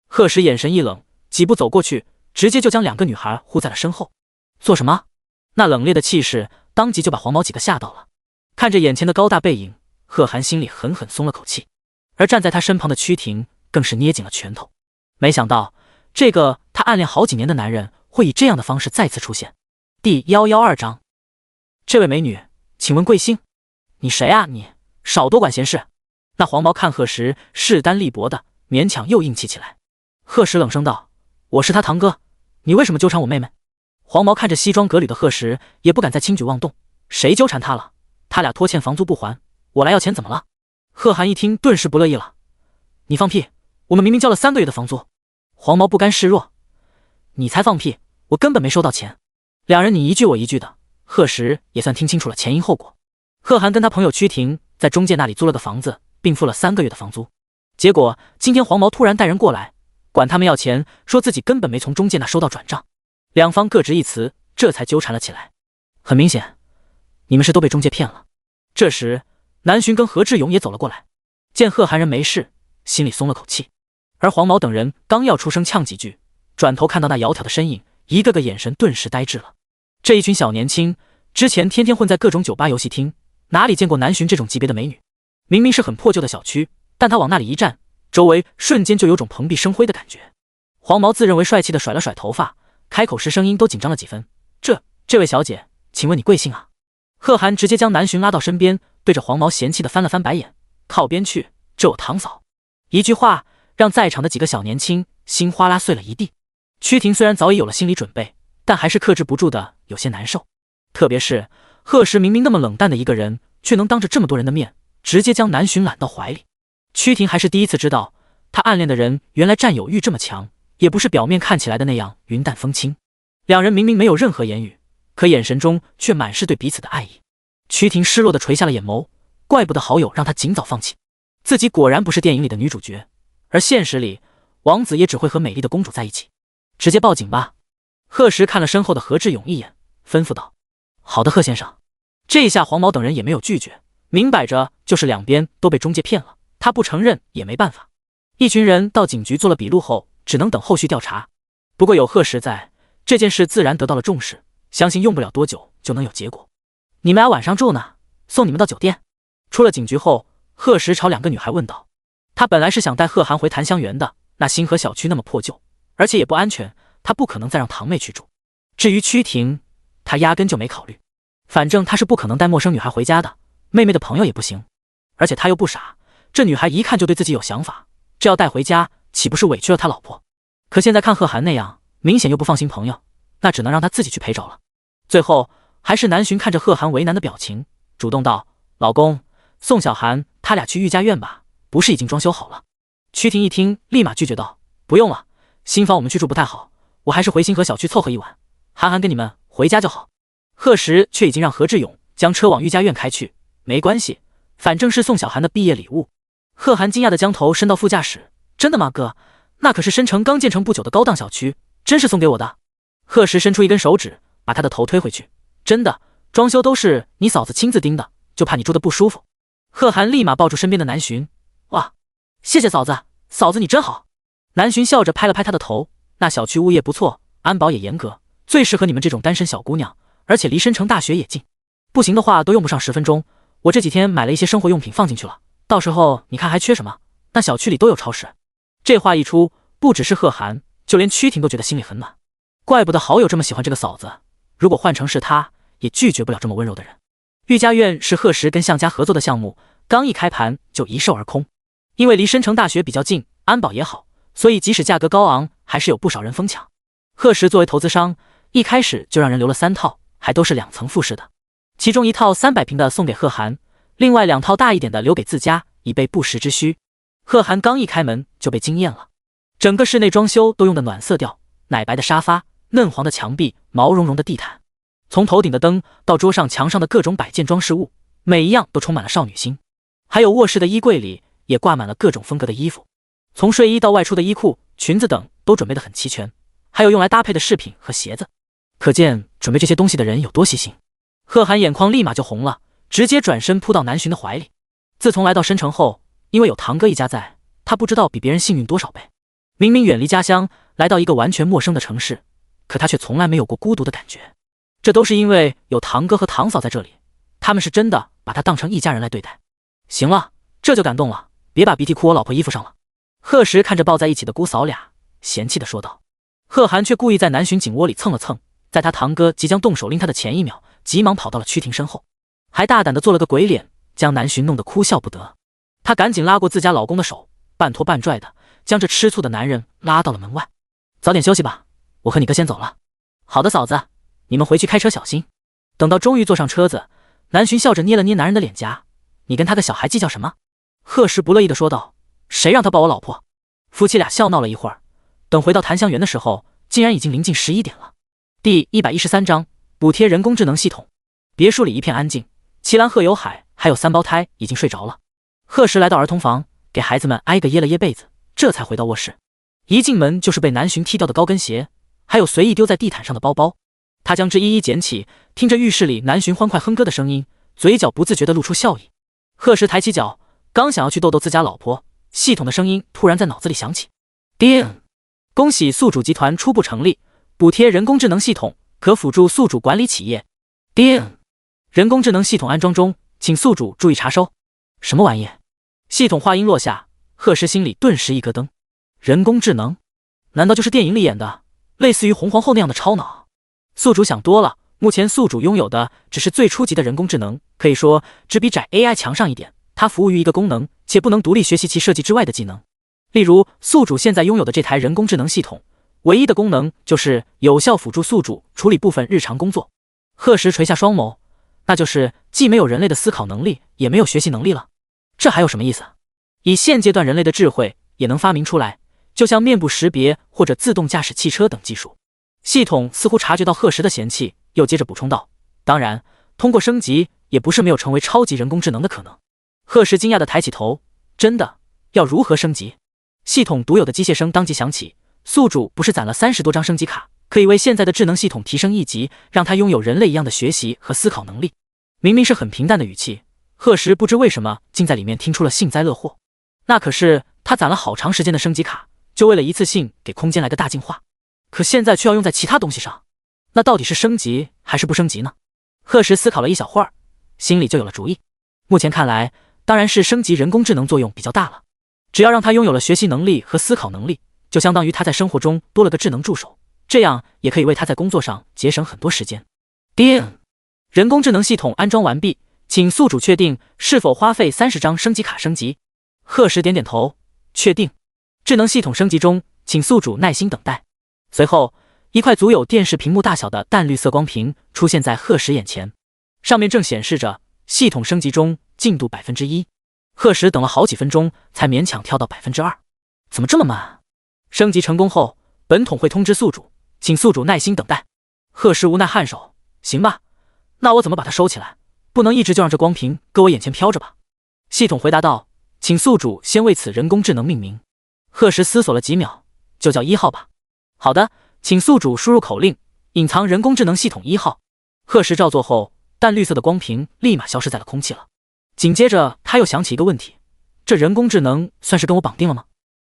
贺时眼神一冷，几步走过去，直接就将2个女孩护在了身后。做什么？那冷冽的气势当即就把黄毛几个吓到了。看着眼前的高大背影，贺涵心里狠狠松了口气，而站在他身旁的曲婷更是捏紧了拳头。没想到这个他暗恋好几年的男人会以这样的方式再次出现。第112章，这位美女，请问贵姓？你谁啊你？少多管闲事。那黄毛看贺时势单力薄的，勉强又硬气起来。贺时冷声道：“我是他堂哥，你为什么纠缠我妹妹？”黄毛看着西装革履的贺时，也不敢再轻举妄动。谁纠缠他了？他俩拖欠房租不还，我来要钱怎么了？贺涵一听顿时不乐意了：“你放屁！我们明明交了3个月的房租。”黄毛不甘示弱：“你才放屁，我根本没收到钱。”两人你一句我一句的，贺时也算听清楚了前因后果。贺涵跟他朋友曲婷在中介那里租了个房子，并付了3个月的房租。结果今天黄毛突然带人过来，管他们要钱，说自己根本没从中介那收到转账。两方各执一词，这才纠缠了起来。很明显，你们是都被中介骗了。这时南浔跟何志勇也走了过来，见贺涵人没事，心里松了口气。而黄毛等人刚要出声呛几句，转头看到那窈窕的身影，一个个眼神顿时呆滞了。这一群小年轻之前天天混在各种酒吧游戏厅，哪里见过南浔这种级别的美女？明明是很破旧的小区，但他往那里一站，周围瞬间就有种蓬荜生辉的感觉。黄毛自认为帅气的甩了甩头发，开口时声音都紧张了几分：“这位小姐，请问你贵姓啊？”贺涵直接将南浔拉到身边，对着黄毛嫌弃的翻了翻白眼：“靠边去，这我堂嫂。”一句话让在场的几个小年轻心哗啦碎了一地。曲婷虽然早已有了心理准备，但还是克制不住的有些难受。特别是贺时明明那么冷淡的一个人，却能当着这么多人的面直接将南浔揽到怀里。曲婷还是第一次知道，他暗恋的人原来占有欲这么强，也不是表面看起来的那样云淡风轻。两人明明没有任何言语，可眼神中却满是对彼此的爱意。曲婷失落地垂下了眼眸，怪不得好友让她尽早放弃，自己果然不是电影里的女主角，而现实里王子也只会和美丽的公主在一起。直接报警吧。贺时看了身后的何志勇一眼，吩咐道：“好的，贺先生。”这一下黄毛等人也没有拒绝，明摆着就是两边都被中介骗了，他不承认也没办法。一群人到警局做了笔录后，只能等后续调查。不过有贺时在，这件事自然得到了重视，相信用不了多久就能有结果。你们俩晚上住呢？送你们到酒店。出了警局后，贺时朝2个女孩问道：“他本来是想带贺涵回檀香园的，那星河小区那么破旧，而且也不安全，他不可能再让堂妹去住。至于曲婷，他压根就没考虑，反正他是不可能带陌生女孩回家的，妹妹的朋友也不行。而且他又不傻，这女孩一看就对自己有想法，这要带回家，岂不是委屈了他老婆？可现在看贺涵那样，明显又不放心朋友，那只能让他自己去陪找了。最后还是南浔看着贺涵为难的表情，主动道：“老公，宋小涵他俩去御家苑吧，不是已经装修好了？”曲婷一听，立马拒绝道：“不用了，新房我们去住不太好，我还是回星河小区凑合一晚，涵涵跟你们回家就好。”贺时却已经让何志勇将车往御家苑开去。没关系，反正是宋小涵的毕业礼物。贺涵惊讶的将头伸到副驾驶：“真的吗，哥？那可是申城刚建成不久的高档小区，真是送给我的？”贺时伸出一根手指，把他的头推回去：“真的，装修都是你嫂子亲自盯的，就怕你住的不舒服。”贺涵立马抱住身边的南洵：“哇，谢谢嫂子，嫂子你真好。”南洵笑着拍了拍他的头：“那小区物业不错，安保也严格，最适合你们这种单身小姑娘，而且离申城大学也近，不行的话都用不上10分钟。我这几天买了一些生活用品放进去了，到时候你看还缺什么，那小区里都有超市。”这话一出，不只是贺涵，就连曲婷都觉得心里很暖。怪不得好友这么喜欢这个嫂子，如果换成是他，也拒绝不了这么温柔的人。御家苑是贺时跟向家合作的项目，刚一开盘就一售而空。因为离申城大学比较近，安保也好，所以即使价格高昂，还是有不少人疯抢。贺时作为投资商，一开始就让人留了3套，还都是2层复式的，其中1套300平的送给贺涵，另外2套大一点的留给自家，以备不时之需。贺涵刚一开门就被惊艳了，整个室内装修都用的暖色调，奶白的沙发，嫩黄的墙壁，毛茸茸的地毯，从头顶的灯到桌上墙上的各种摆件装饰物，每一样都充满了少女心。还有卧室的衣柜里也挂满了各种风格的衣服，从睡衣到外出的衣裤、裙子等都准备得很齐全，还有用来搭配的饰品和鞋子，可见准备这些东西的人有多细心。贺涵眼眶立马就红了，直接转身扑到南洵的怀里。自从来到申城后，因为有堂哥一家在，他不知道比别人幸运多少倍。明明远离家乡，来到一个完全陌生的城市，可他却从来没有过孤独的感觉。这都是因为有堂哥和堂嫂在这里，他们是真的把他当成一家人来对待。行了，这就感动了，别把鼻涕哭我老婆衣服上了。贺时看着抱在一起的姑嫂俩，嫌弃地说道。贺涵却故意在南洵颈窝里蹭了蹭，在他堂哥即将动手拎他的前一秒，急忙跑到了曲婷身后，还大胆地做了个鬼脸，将南洵弄得哭笑不得。他赶紧拉过自家老公的手，半拖半拽的将这吃醋的男人拉到了门外。早点休息吧，我和你哥先走了。好的，嫂子，你们回去开车小心。等到终于坐上车子，南洵笑着捏了捏男人的脸颊：“你跟他个小孩计较什么？”贺时不乐意地说道：“谁让他抱我老婆？”夫妻俩笑闹了一会儿，等回到檀香园的时候，竟然已经临近11点了。第113章补贴人工智能系统。别墅里一片安静，齐兰、贺有海还有3胞胎已经睡着了。贺时来到儿童房，给孩子们挨个掖了掖被子，这才回到卧室。一进门就是被南洵踢掉的高跟鞋，还有随意丢在地毯上的包包。他将之一一捡起，听着浴室里南洵欢快哼歌的声音，嘴角不自觉地露出笑意。贺时抬起脚，刚想要去逗逗自家老婆，系统的声音突然在脑子里响起：“叮！恭喜宿主集团初步成立，补贴人工智能系统，可辅助宿主管理企业。叮！人工智能系统安装中，请宿主注意查收。”什么玩意？系统话音落下，贺时心里顿时一咯噔。人工智能？难道就是电影里演的，类似于红皇后那样的超脑？宿主想多了，目前宿主拥有的只是最初级的人工智能，可以说只比窄 AI 强上一点。它服务于一个功能，且不能独立学习其设计之外的技能。例如，宿主现在拥有的这台人工智能系统，唯一的功能就是有效辅助宿主处理部分日常工作。贺时垂下双眸，那就是既没有人类的思考能力，也没有学习能力了。这还有什么意思？以现阶段人类的智慧也能发明出来，就像面部识别或者自动驾驶汽车等技术。系统似乎察觉到贺时的嫌弃，又接着补充道：“当然，通过升级也不是没有成为超级人工智能的可能。”贺时惊讶地抬起头：“真的？要如何升级？”系统独有的机械声当即响起：“宿主不是攒了30多张升级卡，可以为现在的智能系统提升1级，让它拥有人类一样的学习和思考能力。”明明是很平淡的语气，贺时不知为什么竟在里面听出了幸灾乐祸。那可是他攒了好长时间的升级卡，就为了一次性给空间来个大进化，可现在却要用在其他东西上，那到底是升级还是不升级呢？贺时思考了一小会儿，心里就有了主意。目前看来，当然是升级人工智能作用比较大了。只要让他拥有了学习能力和思考能力，就相当于他在生活中多了个智能助手，这样也可以为他在工作上节省很多时间。叮！人工智能系统安装完毕，请宿主确定是否花费30张升级卡升级。贺时点点头，确定。智能系统升级中，请宿主耐心等待。随后，一块足有电视屏幕大小的淡绿色光屏出现在贺时眼前，上面正显示着系统升级中，进度1%。贺时等了好几分钟，才勉强跳到2%。怎么这么慢？升级成功后，本统会通知宿主，请宿主耐心等待。贺时无奈颔首，行吧，那我怎么把它收起来？不能一直就让这光屏搁我眼前飘着吧？系统回答道，请宿主先为此人工智能命名。贺时思索了几秒，就叫1号吧。好的，请宿主输入口令，隐藏人工智能系统1号。贺时照做后，淡绿色的光屏立马消失在了空气了。紧接着他又想起一个问题，这人工智能算是跟我绑定了吗？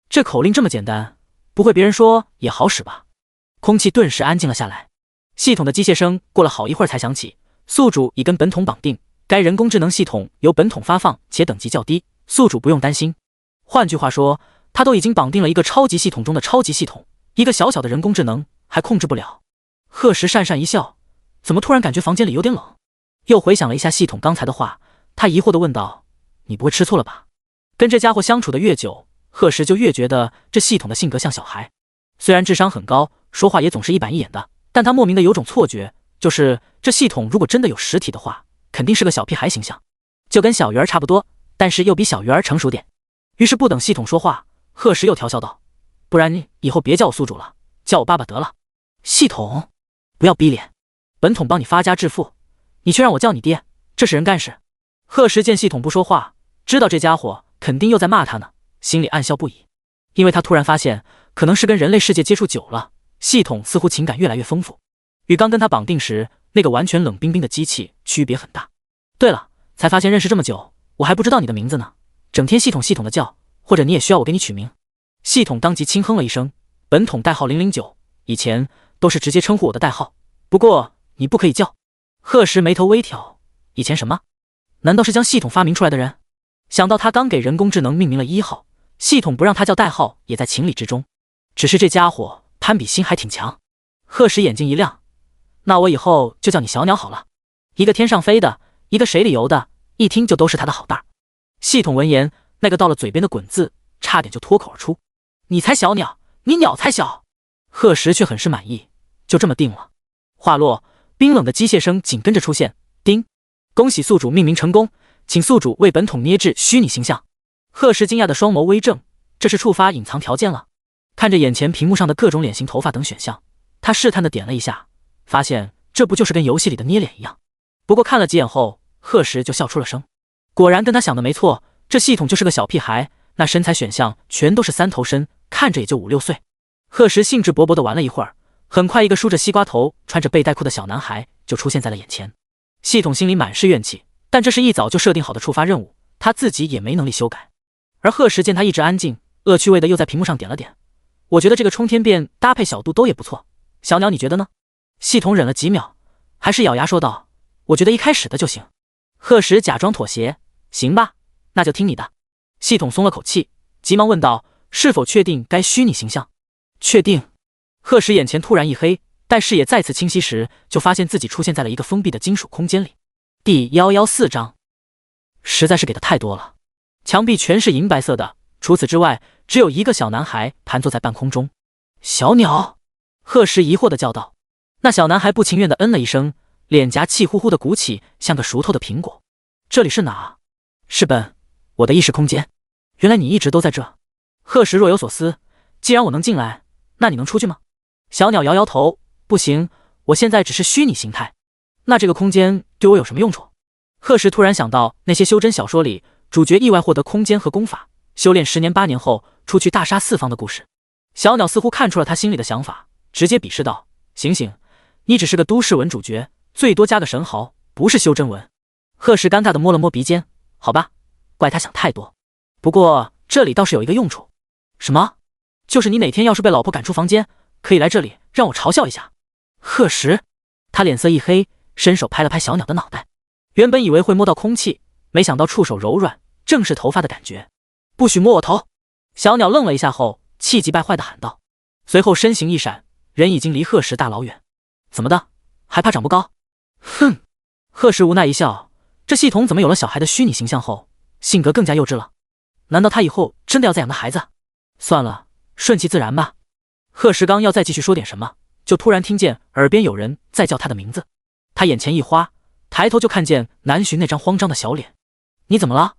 这口令这么简单，不会别人说也好使吧？空气顿时安静了下来。系统的机械声过了好一会儿才响起，宿主已跟本统绑定，该人工智能系统由本统发放且等级较低，宿主不用担心。换句话说，他都已经绑定了一个超级系统中的超级系统，一个小小的人工智能还控制不了。贺时讪讪一笑，怎么突然感觉房间里有点冷？又回想了一下系统刚才的话，他疑惑地问道，你不会吃错了吧？跟这家伙相处的越久，贺时就越觉得这系统的性格像小孩，虽然智商很高，说话也总是一板一眼的，但他莫名的有种错觉，就是这系统如果真的有实体的话，肯定是个小屁孩形象，就跟小鱼儿差不多，但是又比小鱼儿成熟点。于是不等系统说话，贺时又调笑道，不然你以后别叫我宿主了，叫我爸爸得了。系统，不要逼脸，本统帮你发家致富，你却让我叫你爹，这是人干事。贺时见系统不说话，知道这家伙肯定又在骂他呢，心里暗笑不已，因为他突然发现，可能是跟人类世界接触久了，系统似乎情感越来越丰富，与刚跟他绑定时那个完全冷冰冰的机器区别很大。对了，才发现认识这么久，我还不知道你的名字呢，整天系统的叫，或者你也需要我给你取名？系统当即轻哼了一声，本统代号009，以前都是直接称呼我的代号，不过你不可以叫。贺时眉头微挑，以前什么？难道是将系统发明出来的人？想到他刚给人工智能命名了1号，系统不让他叫代号也在情理之中，只是这家伙攀比心还挺强。贺时眼睛一亮，那我以后就叫你小鸟好了，一个天上飞的，一个水里游的，一听就都是他的好蛋儿。系统闻言，那个到了嘴边的滚字差点就脱口而出，你才小鸟，你鸟才小。贺时却很是满意，就这么定了。话落，冰冷的机械声紧跟着出现，叮，恭喜宿主命名成功，请宿主为本统捏制虚拟形象。贺时惊讶的双眸微正，这是触发隐藏条件了。看着眼前屏幕上的各种脸型、头发等选项，他试探的点了一下，发现这不就是跟游戏里的捏脸一样。不过看了几眼后，贺时就笑出了声，果然跟他想的没错，这系统就是个小屁孩，那身材选项全都是3头身，看着也就5、6岁。贺时兴致勃勃地玩了一会儿，很快一个梳着西瓜头、穿着背带裤的小男孩就出现在了眼前。系统心里满是怨气，但这是一早就设定好的触发任务，他自己也没能力修改。而贺时见他一直安静，恶趣味的又在屏幕上点了点，我觉得这个冲天变搭配小度都也不错，小鸟你觉得呢？系统忍了几秒，还是咬牙说道，我觉得一开始的就行。贺时假装妥协，行吧，那就听你的。系统松了口气，急忙问道，是否确定该虚拟形象？确定。贺时眼前突然一黑，待视野再次清晰时，就发现自己出现在了一个封闭的金属空间里。第114章，实在是给的太多了。墙壁全是银白色的，除此之外，只有一个小男孩盘坐在半空中。小鸟，贺时疑惑地叫道。那小男孩不情愿地嗯了一声，脸颊气呼呼地鼓起，像个熟透的苹果。这里是哪？是本，我的意识空间。原来你一直都在这。贺时若有所思，既然我能进来，那你能出去吗？小鸟摇摇头，不行，我现在只是虚拟形态。那这个空间对我有什么用处？贺时突然想到那些修真小说里主角意外获得空间和功法，修炼10年8年后出去大杀四方的故事。小鸟似乎看出了他心里的想法，直接鄙视道，醒醒，你只是个都市文主角，最多加个神豪，不是修真文。贺时尴尬地摸了摸鼻尖，好吧，怪他想太多。不过这里倒是有一个用处。什么？就是你哪天要是被老婆赶出房间，可以来这里让我嘲笑一下。贺时，他脸色一黑，伸手拍了拍小鸟的脑袋。原本以为会摸到空气，没想到触手柔软，正是头发的感觉。不许摸我头！小鸟愣了一下后，气急败坏地喊道。随后身形一闪，人已经离贺时大老远。怎么的，还怕长不高？哼！贺时无奈一笑，这系统怎么有了小孩的虚拟形象后，性格更加幼稚了？难道他以后真的要再养个孩子？算了，顺其自然吧。贺时刚要再继续说点什么，就突然听见耳边有人在叫他的名字。他眼前一花，抬头就看见南浔那张慌张的小脸。你怎么了？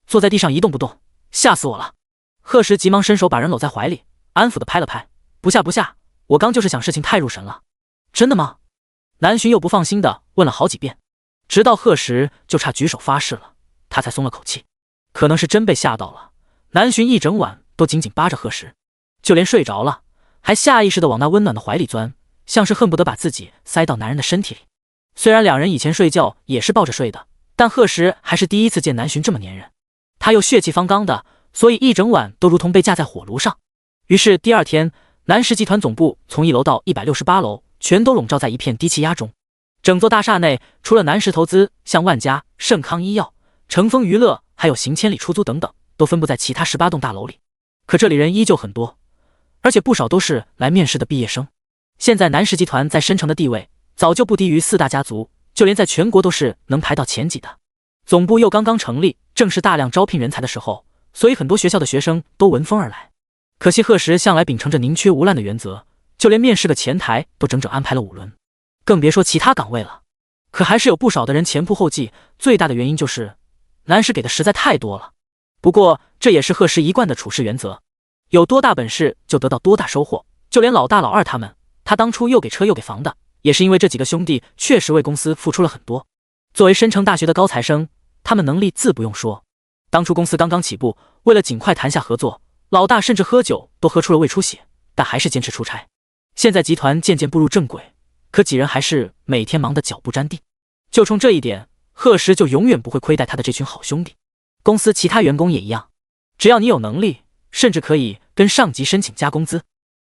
坐在地上一动不动，吓死我了。贺时急忙伸手把人搂在怀里，安抚地拍了拍。不吓不吓，我刚就是想事情太入神了。真的吗？南浔又不放心地问了好几遍，直到贺时就差举手发誓了，他才松了口气。可能是真被吓到了，南浔一整晚都紧紧扒着贺时，就连睡着了还下意识地往那温暖的怀里钻，像是恨不得把自己塞到男人的身体里。虽然两人以前睡觉也是抱着睡的，但贺时还是第一次见南浔这么粘人。他又血气方刚的，所以一整晚都如同被架在火炉上。于是第二天，南石集团总部从1楼到168楼全都笼罩在一片低气压中。整座大厦内除了南石投资，像万家、盛康医药、成风娱乐还有行千里出租等等，都分布在其他18栋大楼里。可这里人依旧很多，而且不少都是来面试的毕业生。现在南石集团在深城的地位早就不低于4大家族，就连在全国都是能排到前几的。总部又刚刚成立，正是大量招聘人才的时候，所以很多学校的学生都闻风而来。可惜贺时向来秉承着宁缺毋滥的原则，就连面试个前台都整整安排了5轮，更别说其他岗位了。可还是有不少的人前仆后继，最大的原因就是南石给的实在太多了。不过这也是贺时一贯的处事原则，有多大本事就得到多大收获。就连老大老二他们，他当初又给车又给房的，也是因为这几个兄弟确实为公司付出了很多。作为深城大学的高材生，他们能力自不用说。当初公司刚刚起步，为了尽快谈下合作，老大甚至喝酒都喝出了胃出血，但还是坚持出差。现在集团渐渐步入正轨，可几人还是每天忙得脚不沾地。就冲这一点，贺时就永远不会亏待他的这群好兄弟。公司其他员工也一样，只要你有能力，甚至可以跟上级申请加工资，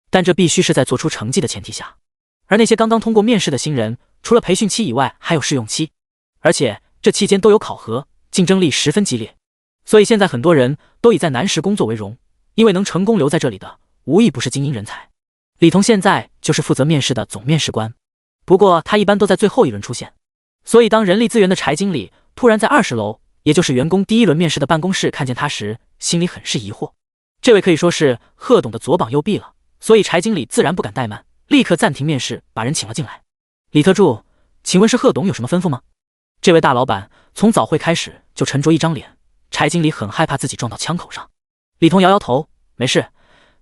但这必须是在做出成绩的前提下。而那些刚刚通过面试的新人，除了培训期以外还有试用期，而且这期间都有考核，竞争力十分激烈。所以现在很多人都以在南石工作为荣，因为能成功留在这里的无一不是精英人才。李彤现在就是负责面试的总面试官，不过他一般都在最后一轮出现。所以当人力资源的柴经理突然在20楼，也就是员工第1轮面试的办公室看见他时，心里很是疑惑。这位可以说是贺董的左膀右臂了，所以柴经理自然不敢怠慢，立刻暂停面试，把人请了进来。李特助，请问是贺董有什么吩咐吗？这位大老板从早会开始就沉着一张脸，柴经理很害怕自己撞到枪口上。李彤摇摇头，没事，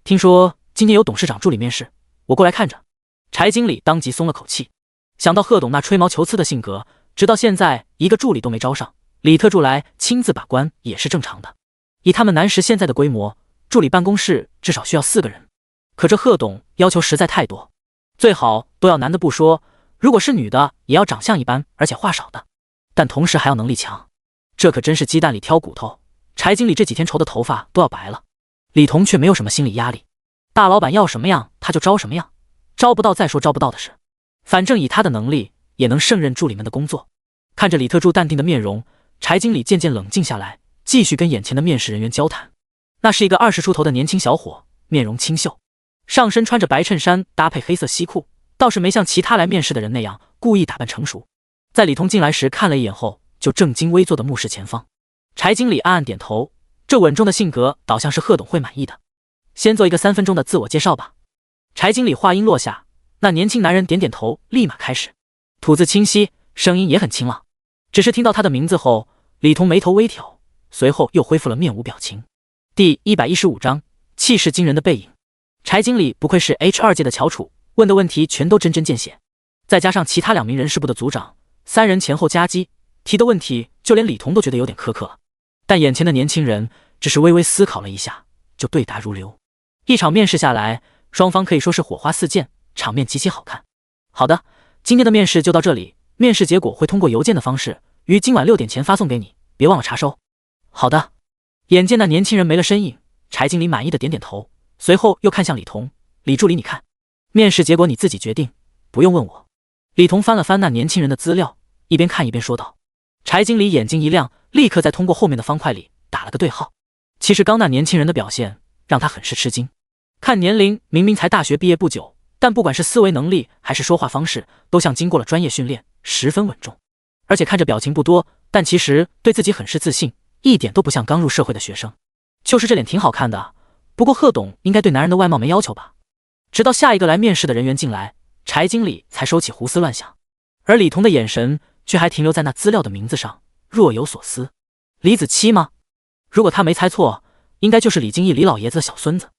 听说今天有董事长助理面试，我过来看着。柴经理当即松了口气，想到贺董那吹毛求疵的性格，直到现在一个助理都没招上，李特助来亲自把关也是正常的。以他们南石现在的规模，助理办公室至少需要4个人，可这贺董要求实在太多，最好都要男的不说，如果是女的也要长相一般而且话少的，但同时还要能力强。这可真是鸡蛋里挑骨头，柴经理这几天愁的头发都要白了。李彤却没有什么心理压力，大老板要什么样他就招什么样，招不到再说招不到的事，反正以他的能力也能胜任助理们的工作。看着李特助淡定的面容，柴经理渐渐冷静下来，继续跟眼前的面试人员交谈。那是一个20出头的年轻小伙，面容清秀，上身穿着白衬衫搭配黑色西裤，倒是没像其他来面试的人那样故意打扮成熟。在李彤进来时看了一眼后，就正襟危坐的目视前方。柴经理暗暗点头，这稳重的性格倒像是贺董会满意的。先做一个3分钟的自我介绍吧。柴经理话音落下，那年轻男人点点头，立马开始，吐字清晰，声音也很清朗。只是听到他的名字后，李彤眉头微挑，随后又恢复了面无表情。第115章，气势惊人的背影。柴经理不愧是 HR 界的翘楚，问的问题全都针针见血，再加上其他2名人事部的组长，3人前后夹击，提的问题就连李彤都觉得有点苛刻了。但眼前的年轻人只是微微思考了一下，就对答如流。一场面试下来，双方可以说是火花四溅，场面极其好看。好的，今天的面试就到这里，面试结果会通过邮件的方式于今晚6点前发送给你，别忘了查收。好的。眼见那年轻人没了身影，柴经理满意的点点头，随后又看向李彤，李助理你看，面试结果你自己决定，不用问我。李彤翻了翻那年轻人的资料，一边看一边说道。柴经理眼睛一亮，立刻在通过后面的方块里打了个对号。其实刚那年轻人的表现让他很是吃惊，看年龄明明才大学毕业不久，但不管是思维能力还是说话方式，都像经过了专业训练，十分稳重。而且看着表情不多，但其实对自己很是自信，一点都不像刚入社会的学生。就是这脸挺好看的，不过贺董应该对男人的外貌没要求吧。直到下一个来面试的人员进来，柴经理才收起胡思乱想。而李彤的眼神却还停留在那资料的名字上，若有所思。李子柒吗？如果他没猜错，应该就是李敬义李老爷子的小孙子，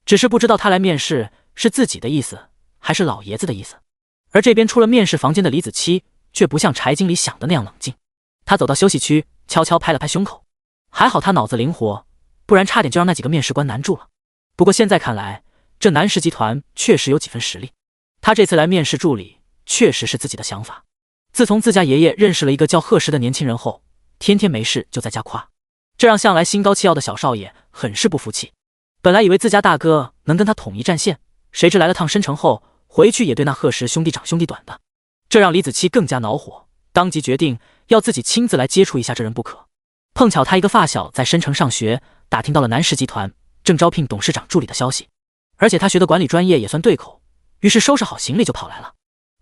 只是不知道他来面试是自己的意思，还是老爷子的意思。而这边出了面试房间的李子柒，却不像柴经理想的那样冷静。他走到休息区，悄悄拍了拍胸口，还好他脑子灵活，不然差点就让那几个面试官难住了。不过现在看来，这南石集团确实有几分实力。他这次来面试助理，确实是自己的想法。自从自家爷爷认识了一个叫贺石的年轻人后，天天没事就在家夸，这让向来心高气傲的小少爷很是不服气。本来以为自家大哥能跟他统一战线，谁知来了趟申城后，回去也对那贺石兄弟长兄弟短的，这让李子柒更加恼火，当即决定要自己亲自来接触一下这人不可。碰巧他一个发小在申城上学，打听到了南石集团正招聘董事长助理的消息，而且他学的管理专业也算对口，于是收拾好行李就跑来了。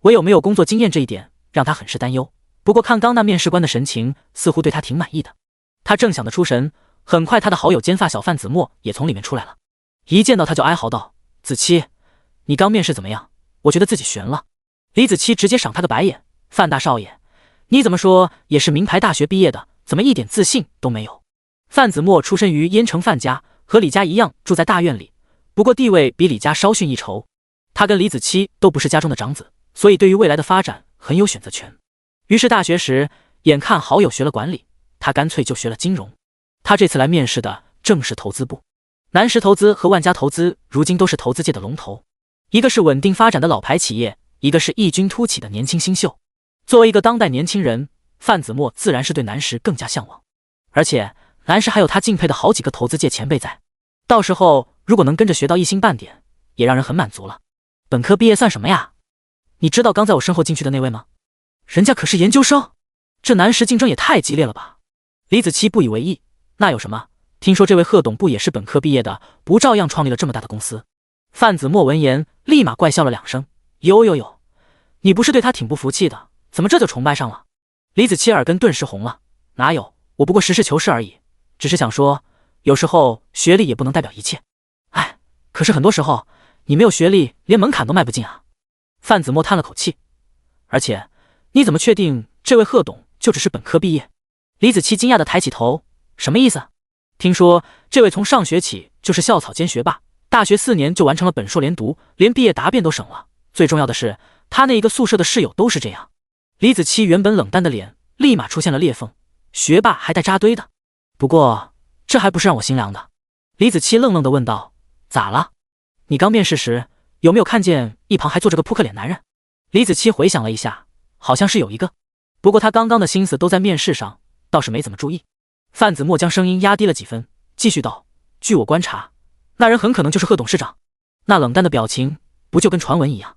唯有没有工作经验这一点让他很是担忧，不过看刚那面试官的神情，似乎对他挺满意的。他正想得出神，很快他的好友兼发小范子墨也从里面出来了，一见到他就哀嚎道：“子柒，你刚面试怎么样？我觉得自己悬了。”李子柒直接赏他个白眼：“范大少爷，你怎么说也是名牌大学毕业的，怎么一点自信都没有？”范子墨出身于燕城范家，和李家一样住在大院里，不过地位比李家稍逊一筹。他跟李子柒都不是家中的长子，所以对于未来的发展很有选择权。于是大学时，眼看好友学了管理，他干脆就学了金融。他这次来面试的正是投资部，南石投资和万家投资如今都是投资界的龙头，一个是稳定发展的老牌企业，一个是异军突起的年轻新秀。作为一个当代年轻人，范子墨自然是对南石更加向往，而且南石还有他敬佩的好几个投资界前辈在，到时候如果能跟着学到一星半点，也让人很满足了。本科毕业算什么呀？你知道刚在我身后进去的那位吗？人家可是研究生，这南石竞争也太激烈了吧。李子柒不以为意，那有什么？听说这位贺董不也是本科毕业的，不照样创立了这么大的公司？范子墨闻言立马怪笑了两声：“有，你不是对他挺不服气的，怎么这就崇拜上了？”李子柒耳根顿时红了：“哪有，我不过实事求是而已，只是想说，有时候学历也不能代表一切。哎，可是很多时候你没有学历，连门槛都迈不进啊。”范子墨叹了口气：“而且你怎么确定这位贺董就只是本科毕业？”李子柒惊讶地抬起头：“什么意思？听说这位从上学起就是校草兼学霸，大学4年就完成了本硕连读，连毕业答辩都省了。最重要的是，他那一个宿舍的室友都是这样。”李子柒原本冷淡的脸立马出现了裂缝：“学霸还带扎堆的？不过这还不是让我心凉的。”李子柒愣愣地问道：“咋了？你刚面试时有没有看见一旁还坐着个扑克脸男人？”李子柒回想了一下，好像是有一个，不过他刚刚的心思都在面试上，倒是没怎么注意。范子墨将声音压低了几分，继续道：“据我观察，那人很可能就是贺董事长。那冷淡的表情不就跟传闻一样？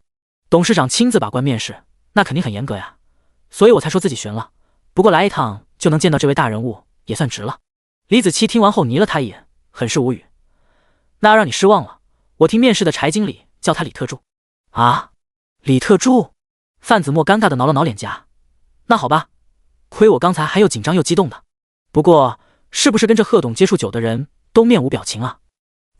董事长亲自把关面试，那肯定很严格呀。所以我才说自己悬了。不过来一趟就能见到这位大人物，也算值了。”李子柒听完后睨了他一眼，很是无语：“那要让你失望了，我听面试的柴经理叫他李特助。”啊，李特助？范子墨尴尬地挠了挠脸颊。那好吧，亏我刚才还又紧张又激动的。不过是不是跟这贺董接触久的人都面无表情啊？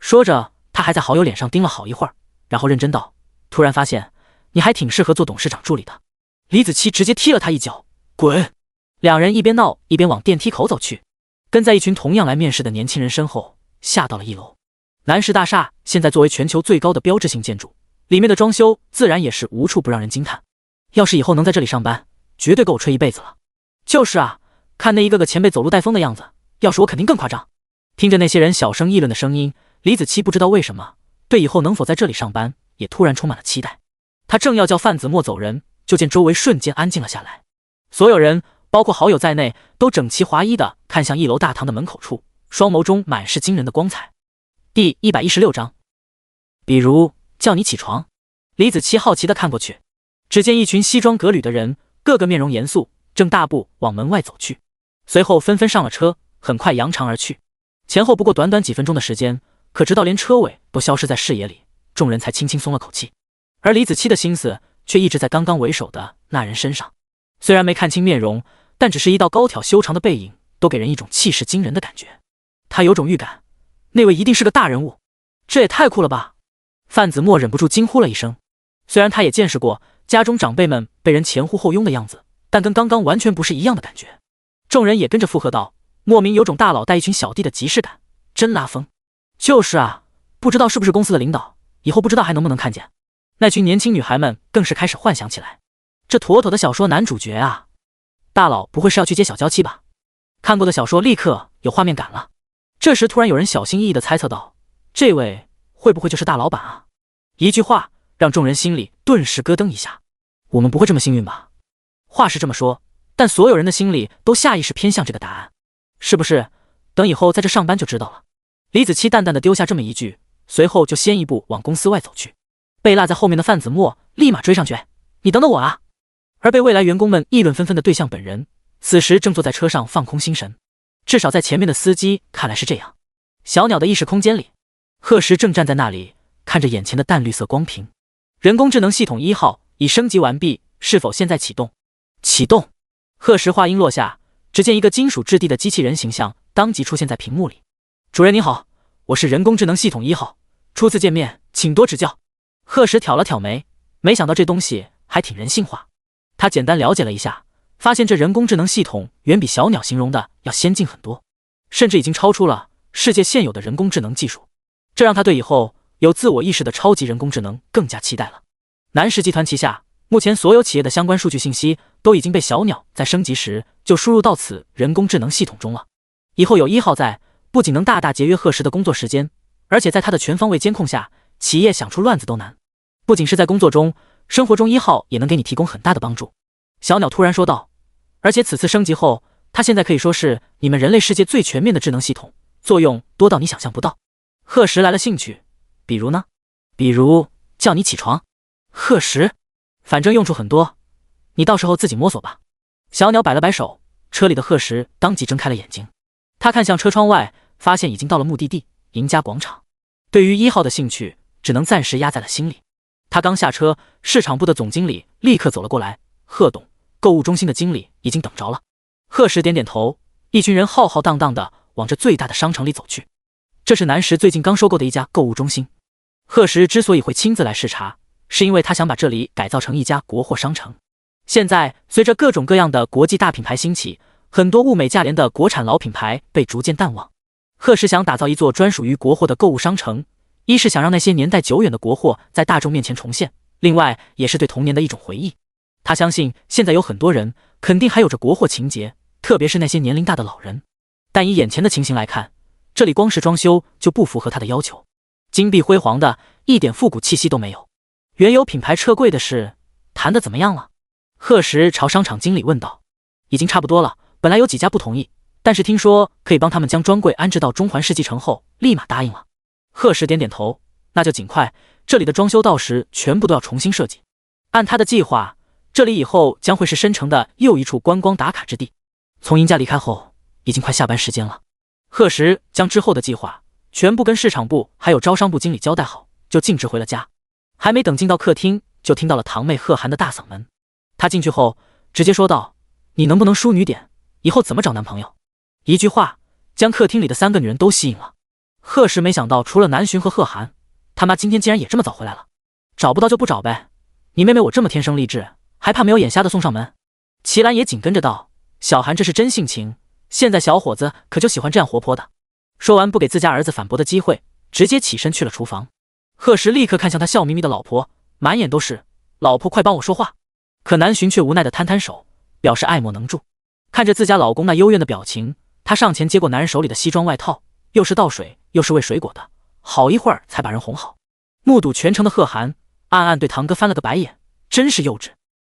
说着他还在好友脸上盯了好一会儿，然后认真道：“突然发现你还挺适合做董事长助理的。”李子柒直接踢了他一脚：“滚！”两人一边闹一边往电梯口走去，跟在一群同样来面试的年轻人身后，下到了1楼。南石大厦现在作为全球最高的标志性建筑，里面的装修自然也是无处不让人惊叹。要是以后能在这里上班，绝对够吹一辈子了。就是啊，看那一个个前辈走路带风的样子，要是我肯定更夸张。听着那些人小声议论的声音，李子柒不知道为什么对以后能否在这里上班也突然充满了期待。他正要叫范子墨走人，就见周围瞬间安静了下来，所有人包括好友在内都整齐划一地看向1楼大堂的门口处，双眸中满是惊人的光彩。第116章，比如叫你起床。李子柒好奇地看过去，只见一群西装革履的人，个个面容严肃，正大步往门外走去，随后纷纷上了车，很快扬长而去。前后不过短短几分钟的时间，可直到连车尾都消失在视野里，众人才轻轻松了口气。而李子柒的心思却一直在刚刚为首的那人身上，虽然没看清面容，但只是一道高挑修长的背影，都给人一种气势惊人的感觉。他有种预感，那位一定是个大人物，这也太酷了吧！范子墨忍不住惊呼了一声。虽然他也见识过家中长辈们被人前呼后拥的样子，但跟刚刚完全不是一样的感觉。众人也跟着附和道，莫名有种大佬带一群小弟的即视感，真拉风。就是啊，不知道是不是公司的领导，以后不知道还能不能看见。那群年轻女孩们更是开始幻想起来，这妥妥的小说男主角啊！大佬不会是要去接小娇妻吧？看过的小说立刻有画面感了。这时突然有人小心翼翼地猜测道，这位会不会就是大老板啊？一句话让众人心里顿时咯噔一下。我们不会这么幸运吧？话是这么说，但所有人的心里都下意识偏向这个答案。是不是？等以后在这上班就知道了。李子柒淡淡地丢下这么一句，随后就先一步往公司外走去。被落在后面的范子墨立马追上去，你等等我啊！而被未来员工们议论纷纷的对象本人，此时正坐在车上放空心神。至少在前面的司机看来是这样。小鸟的意识空间里，贺时正站在那里，看着眼前的淡绿色光屏。人工智能系统1号已升级完毕，是否现在启动？启动。贺时话音落下，只见一个金属质地的机器人形象当即出现在屏幕里。主任您好，我是人工智能系统1号，初次见面，请多指教。贺时挑了挑眉，没想到这东西还挺人性化。他简单了解了一下，发现这人工智能系统远比小鸟形容的要先进很多，甚至已经超出了世界现有的人工智能技术。这让他对以后有自我意识的超级人工智能更加期待了。南石集团旗下目前所有企业的相关数据信息都已经被小鸟在升级时就输入到此人工智能系统中了。以后有1号在，不仅能大大节约贺时的工作时间，而且在他的全方位监控下，企业想出乱子都难。不仅是在工作中，生活中1号也能给你提供很大的帮助。小鸟突然说道，而且此次升级后，它现在可以说是你们人类世界最全面的智能系统，作用多到你想象不到。贺时来了兴趣，比如呢？比如叫你起床。贺时，反正用处很多，你到时候自己摸索吧。小鸟摆了摆手，车里的贺时当即睁开了眼睛。他看向车窗外，发现已经到了目的地赢家广场。对于1号的兴趣，只能暂时压在了心里。他刚下车，市场部的总经理立刻走了过来，贺董，购物中心的经理已经等着了。贺时点点头，一群人浩浩荡荡的往这最大的商城里走去。这是南石最近刚收购的一家购物中心。贺时之所以会亲自来视察，是因为他想把这里改造成一家国货商城。现在随着各种各样的国际大品牌兴起，很多物美价廉的国产老品牌被逐渐淡忘。贺时想打造一座专属于国货的购物商城，一是想让那些年代久远的国货在大众面前重现，另外也是对童年的一种回忆。他相信现在有很多人肯定还有着国货情节，特别是那些年龄大的老人。但以眼前的情形来看，这里光是装修就不符合他的要求，金碧辉煌的，一点复古气息都没有。原有品牌撤柜的事谈得怎么样了？贺时朝商场经理问道。已经差不多了，本来有几家不同意，但是听说可以帮他们将专柜安置到中环世纪城后，立马答应了。贺时点点头，那就尽快，这里的装修到时全部都要重新设计。按他的计划，这里以后将会是深城的又一处观光打卡之地。从赢家离开后，已经快下班时间了。贺时将之后的计划全部跟市场部还有招商部经理交代好，就径直回了家。还没等进到客厅，就听到了堂妹贺涵的大嗓门。他进去后直接说道，你能不能淑女点，以后怎么找男朋友？一句话将客厅里的3个女人都吸引了。贺时没想到除了南浔和贺涵，他妈今天竟然也这么早回来了。找不到就不找呗，你妹妹我这么天生丽质，还怕没有眼瞎的送上门？齐兰也紧跟着道，小韩这是真性情，现在小伙子可就喜欢这样活泼的。说完不给自家儿子反驳的机会，直接起身去了厨房。贺时立刻看向他笑眯眯的老婆，满眼都是老婆快帮我说话。可南浔却无奈的摊摊手，表示爱莫能助。看着自家老公那幽怨的表情，他上前接过男人手里的西装外套，又是倒水又是喂水果的，好一会儿才把人哄好。目睹全程的贺涵暗暗对堂哥翻了个白眼，真是幼稚。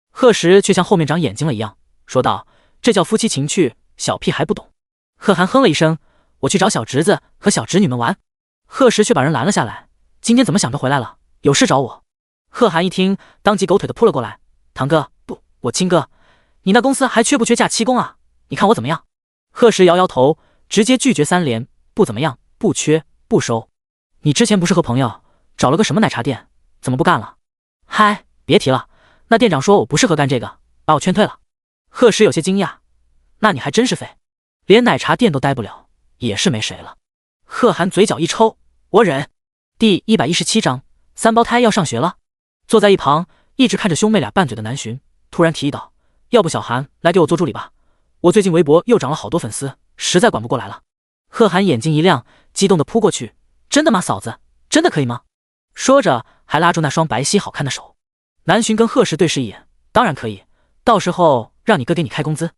贺时却像后面长眼睛了一样说道，这叫夫妻情趣，小屁还不懂。贺涵哼了一声，我去找小侄子和小侄女们玩。贺时却把人拦了下来，今天怎么想着回来了，有事找我？贺涵一听当即狗腿的扑了过来，堂哥，不，我亲哥，你那公司还缺不缺假期工啊？你看我怎么样？贺时摇摇头，直接拒绝3连，不怎么样，不缺，不收。你之前不是和朋友找了个什么奶茶店，怎么不干了？嗨，别提了，那店长说我不适合干这个，把我劝退了。贺时有些惊讶，那你还真是废，连奶茶店都待不了，也是没谁了。贺涵嘴角一抽，我忍。第117章3胞胎要上学了。坐在一旁一直看着兄妹俩拌嘴的南浔突然提议道，要不小韩来给我做助理吧，我最近微博又涨了好多粉丝，实在管不过来了。贺涵眼睛一亮，激动地扑过去，真的吗嫂子，真的可以吗？说着还拉住那双白皙好看的手。南洵跟贺石对视一眼，当然可以，到时候让你哥给你开工资。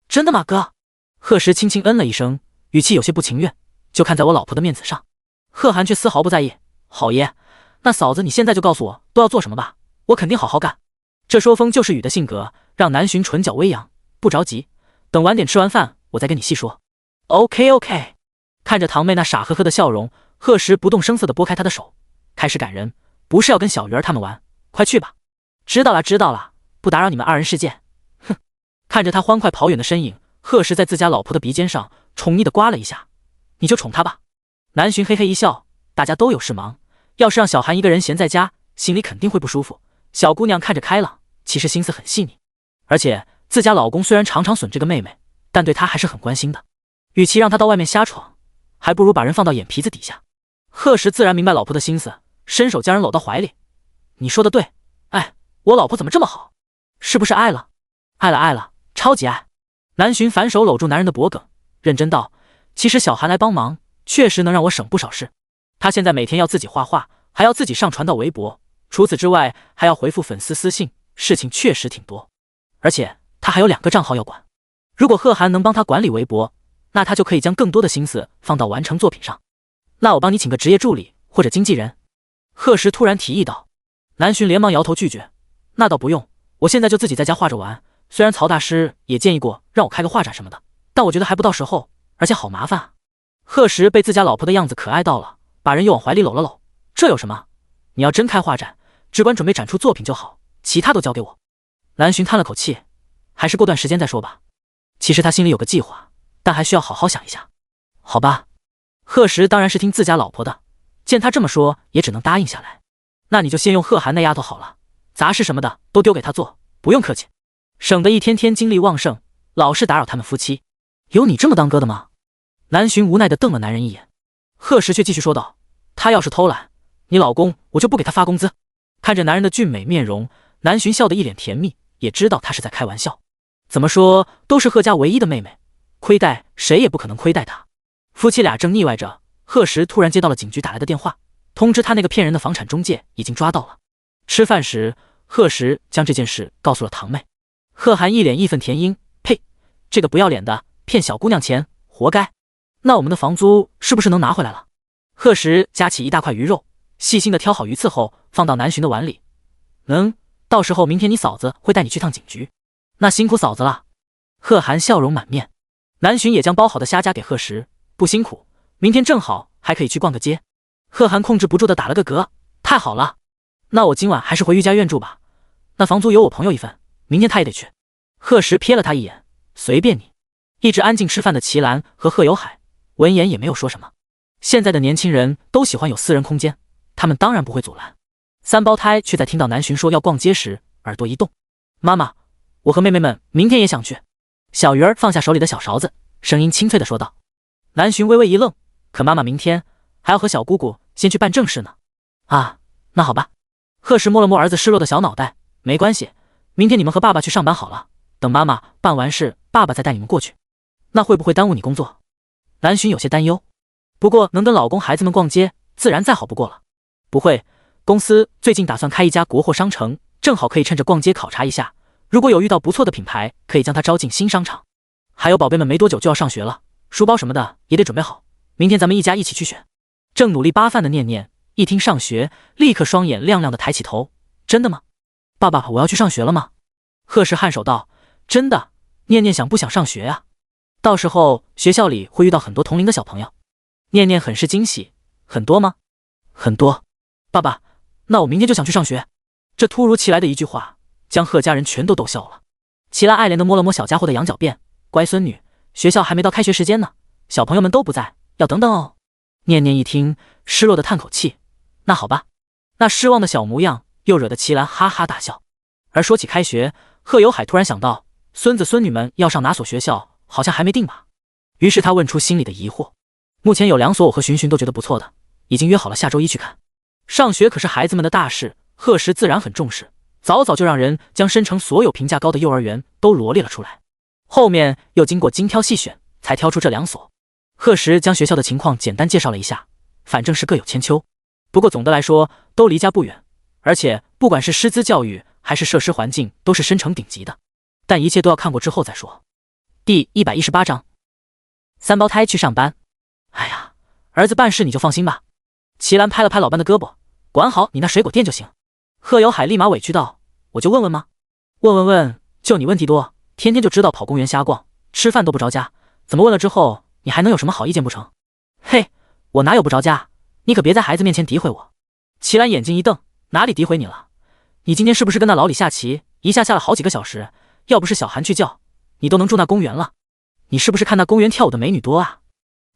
真的吗哥？贺石轻轻嗯了一声，语气有些不情愿，就看在我老婆的面子上。贺涵却丝毫不在意，好爷，那嫂子你现在就告诉我都要做什么吧，我肯定好好干。这说风就是雨的性格让南洵唇角微扬，不着急，等晚点吃完饭我再跟你细说。OK。 看着堂妹那傻呵呵的笑容，贺石不动声色地拨开她的手，开始赶人，不是要跟小鱼儿他们玩，快去吧。知道了，不打扰你们二人世界。哼！看着他欢快跑远的身影，贺石在自家老婆的鼻尖上宠溺地刮了一下。你就宠他吧。南洵嘿嘿一笑，大家都有事忙，要是让小韩一个人闲在家，心里肯定会不舒服。小姑娘看着开朗，其实心思很细腻，而且自家老公虽然常常损这个妹妹，但对她还是很关心的。与其让她到外面瞎闯，还不如把人放到眼皮子底下。贺石自然明白老婆的心思，伸手将人搂到怀里。你说的对，哎，我老婆怎么这么好？是不是爱了？爱了，超级爱。南洵反手搂住男人的脖颈，认真道：其实小韩来帮忙，确实能让我省不少事。他现在每天要自己画画，还要自己上传到微博，除此之外还要回复粉丝私信，事情确实挺多。而且他还有2个账号要管，如果贺涵能帮他管理微博，那他就可以将更多的心思放到完成作品上。那我帮你请个职业助理或者经纪人。贺石突然提议道。南洵连忙摇头拒绝，那倒不用，我现在就自己在家画着玩。虽然曹大师也建议过让我开个画展什么的，但我觉得还不到时候，而且好麻烦啊。贺石被自家老婆的样子可爱到了，把人又往怀里搂了搂。这有什么？你要真开画展，只管准备展出作品就好，其他都交给我。南洵叹了口气，还是过段时间再说吧。其实他心里有个计划，但还需要好好想一下。好吧。贺石当然是听自家老婆的，见他这么说也只能答应下来。那你就先用贺涵那丫头好了，杂事什么的都丢给她做，不用客气，省得一天天精力旺盛，老是打扰他们夫妻。有你这么当哥的吗？南洵无奈地瞪了男人一眼。贺石却继续说道：他要是偷懒，你老公我就不给他发工资。看着男人的俊美面容，南洵笑得一脸甜蜜，也知道他是在开玩笑。怎么说都是贺家唯一的妹妹，亏待谁也不可能亏待她。夫妻俩正腻歪着，贺石突然接到了警局打来的电话，通知他那个骗人的房产中介已经抓到了。吃饭时，贺石将这件事告诉了堂妹。贺涵一脸义愤填膺，呸，这个不要脸的骗小姑娘钱，活该。那我们的房租是不是能拿回来了？贺石夹起一大块鱼肉，细心地挑好鱼刺后放到南洵的碗里。能，到时候明天你嫂子会带你去趟警局。那辛苦嫂子了。贺涵笑容满面。南洵也将包好的虾夹给贺石，不辛苦，明天正好还可以去逛个街。贺涵控制不住地打了个嗝，太好了，那我今晚还是回玉家院住吧，那房租由我朋友一份，明天他也得去。贺石瞥了他一眼，随便你。一直安静吃饭的齐兰和贺有海闻言也没有说什么。现在的年轻人都喜欢有私人空间，他们当然不会阻拦。三胞胎却在听到南洵说要逛街时耳朵一动。妈妈，我和妹妹们明天也想去。小鱼儿放下手里的小勺子，声音清脆地说道。南洵微微一愣，可妈妈明天还要和小姑姑先去办正事呢。啊，那好吧。贺石摸了摸儿子失落的小脑袋，没关系，明天你们和爸爸去上班好了，等妈妈办完事，爸爸再带你们过去。那会不会耽误你工作？南洵有些担忧。不过能跟老公孩子们逛街，自然再好不过了。不会，公司最近打算开一家国货商城，正好可以趁着逛街考察一下，如果有遇到不错的品牌，可以将它招进新商场。还有宝贝们没多久就要上学了，书包什么的也得准备好，明天咱们一家一起去选。正努力扒饭的念念一听上学，立刻双眼亮亮的抬起头。真的吗？爸爸，我要去上学了吗？贺石颔首道。真的，念念想不想上学啊？到时候学校里会遇到很多同龄的小朋友。念念很是惊喜。很多吗？很多。爸爸，那我明天就想去上学。这突如其来的一句话将贺家人全都逗笑了。齐兰爱怜地摸了摸小家伙的羊角辫，乖孙女，学校还没到开学时间呢，小朋友们都不在，要等等哦。念念一听，失落地叹口气。那好吧。那失望的小模样又惹得齐兰哈哈大笑。而说起开学，贺有海突然想到，孙子孙女们要上哪所学校好像还没定吧。于是他问出心里的疑惑。目前有2所我和寻都觉得不错的，已经约好了下周一去看。上学可是孩子们的大事，贺石自然很重视，早早就让人将申城所有评价高的幼儿园都罗列了出来，后面又经过精挑细选，才挑出这2所。贺时将学校的情况简单介绍了一下，反正是各有千秋，不过总的来说都离家不远，而且不管是师资教育还是设施环境都是申城顶级的，但一切都要看过之后再说。第118章，三胞胎去上班。哎呀，儿子办事你就放心吧。齐兰拍了拍老伴的胳膊，管好你那水果店就行。贺有海立马委屈道，我就问问吗？问，就你问题多，天天就知道跑公园瞎逛，吃饭都不着家，怎么问了之后你还能有什么好意见不成？嘿，我哪有不着家，你可别在孩子面前诋毁我。齐兰眼睛一瞪，哪里诋毁你了？你今天是不是跟那老李下棋，一下下了好几个小时，要不是小韩去叫，你都能住那公园了。你是不是看那公园跳舞的美女多啊？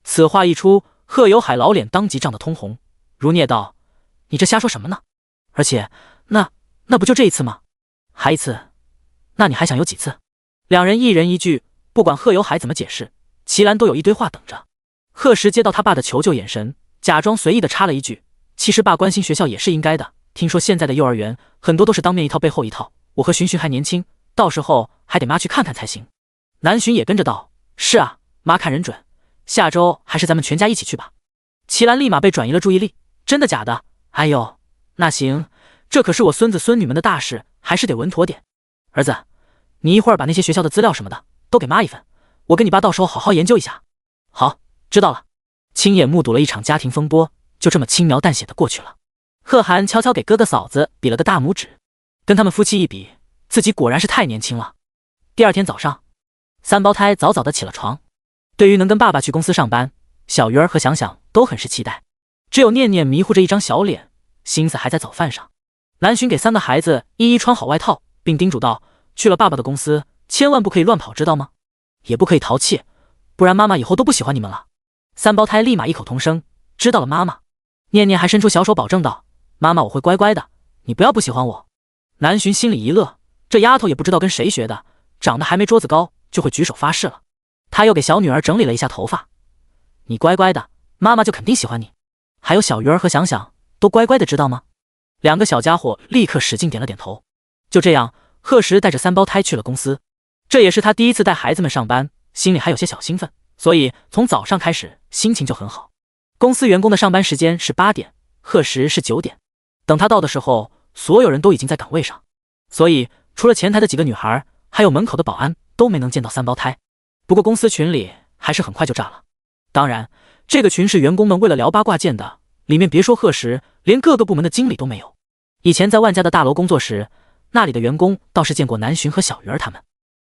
此话一出，贺有海老脸当即涨得通红，如聂道，你这瞎说什么呢？而且那不就这一次吗？还一次？那你还想有几次？两人一人一句，不管贺有海怎么解释，齐兰都有一堆话等着。贺时接到他爸的求救眼神，假装随意的插了一句，其实爸关心学校也是应该的，听说现在的幼儿园很多都是当面一套背后一套，我和寻寻还年轻，到时候还得妈去看看才行。南寻也跟着道，是啊，妈看人准，下周还是咱们全家一起去吧。齐兰立马被转移了注意力，真的假的？哎呦，那行，这可是我孙子孙女们的大事，还是得稳妥点。儿子，你一会儿把那些学校的资料什么的都给妈一份，我跟你爸到时候好好研究一下。好，知道了。亲眼目睹了一场家庭风波，就这么轻描淡写的过去了。贺涵悄悄给哥哥嫂子比了个大拇指，跟他们夫妻一比，自己果然是太年轻了。第二天早上，三胞胎早早的起了床。对于能跟爸爸去公司上班，小鱼儿和想想都很是期待，只有念念迷糊着一张小脸，心思还在早饭上。南巡给3个孩子一一穿好外套，并叮嘱道，去了爸爸的公司，千万不可以乱跑，知道吗？也不可以淘气，不然妈妈以后都不喜欢你们了。三胞胎立马异口同声，知道了妈妈。念念还伸出小手保证道，妈妈我会乖乖的，你不要不喜欢我。南巡心里一乐，这丫头也不知道跟谁学的，长得还没桌子高就会举手发誓了。他又给小女儿整理了一下头发，你乖乖的，妈妈就肯定喜欢你。还有小鱼儿和想想都乖乖的，知道吗？2个小家伙立刻使劲点了点头。就这样，贺时带着3胞胎去了公司，这也是他第一次带孩子们上班，心里还有些小兴奋，所以从早上开始心情就很好。公司员工的上班时间是8点，贺时是9点。等他到的时候，所有人都已经在岗位上，所以除了前台的几个女孩，还有门口的保安都没能见到3胞胎。不过公司群里还是很快就炸了。当然，这个群是员工们为了聊八卦建的，里面别说贺时，连各个部门的经理都没有。以前在万家的大楼工作时，那里的员工倒是见过南巡和小鱼儿他们，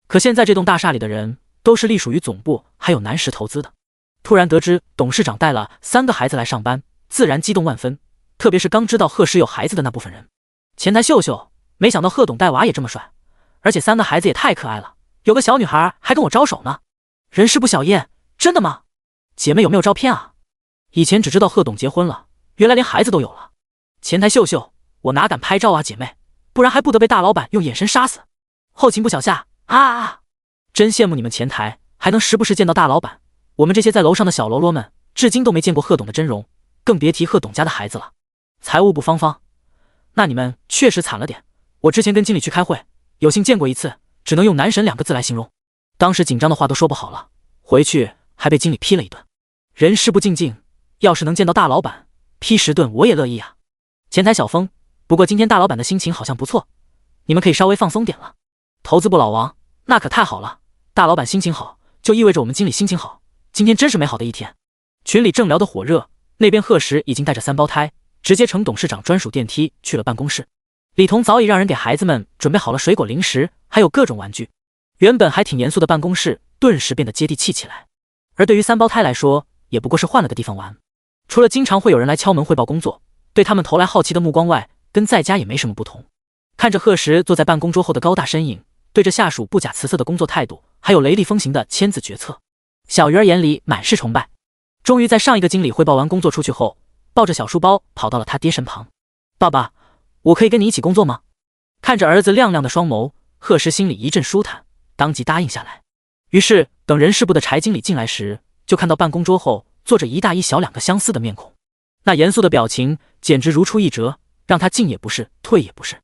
可现在这栋大厦里的人都是隶属于总部还有南石投资的。突然得知董事长带了3个孩子来上班，自然激动万分，特别是刚知道贺时有孩子的那部分人。前台秀秀，没想到贺董带娃也这么帅，而且3个孩子也太可爱了，有个小女孩还跟我招手呢。人事部小燕，真的吗？姐妹有没有照片啊？以前只知道贺董结婚了，原来连孩子都有了。前台秀秀，我哪敢拍照啊姐妹，不然还不得被大老板用眼神杀死。后勤部小夏，真羡慕你们前台还能时不时见到大老板，我们这些在楼上的小喽啰们至今都没见过贺董的真容，更别提贺董家的孩子了。财务部芳芳，那你们确实惨了点，我之前跟经理去开会，有幸见过一次，只能用男神2个字来形容，当时紧张的话都说不好了，回去还被经理批了一顿。人事部静静，要是能见到大老板，批10顿我也乐意啊。前台小峰，不过今天大老板的心情好像不错，你们可以稍微放松点了。投资部老王，那可太好了，大老板心情好，就意味着我们经理心情好，今天真是美好的一天。群里正聊得火热，那边贺时已经带着3胞胎，直接乘董事长专属电梯去了办公室。李彤早已让人给孩子们准备好了水果零食，还有各种玩具，原本还挺严肃的办公室顿时变得接地气起来。而对于3胞胎来说，也不过是换了个地方玩，除了经常会有人来敲门汇报工作，对他们投来好奇的目光外，跟在家也没什么不同。看着贺时坐在办公桌后的高大身影，对着下属不假辞色的工作态度，还有雷厉风行的签字决策，小鱼儿眼里满是崇拜。终于在上一个经理汇报完工作出去后，抱着小书包跑到了他爹身旁。爸爸，我可以跟你一起工作吗？看着儿子亮亮的双眸，贺时心里一阵舒坦，当即答应下来。于是等人事部的柴经理进来时，就看到办公桌后坐着一大一小2个相似的面孔，那严肃的表情简直如出一辙，让他进也不是，退也不是。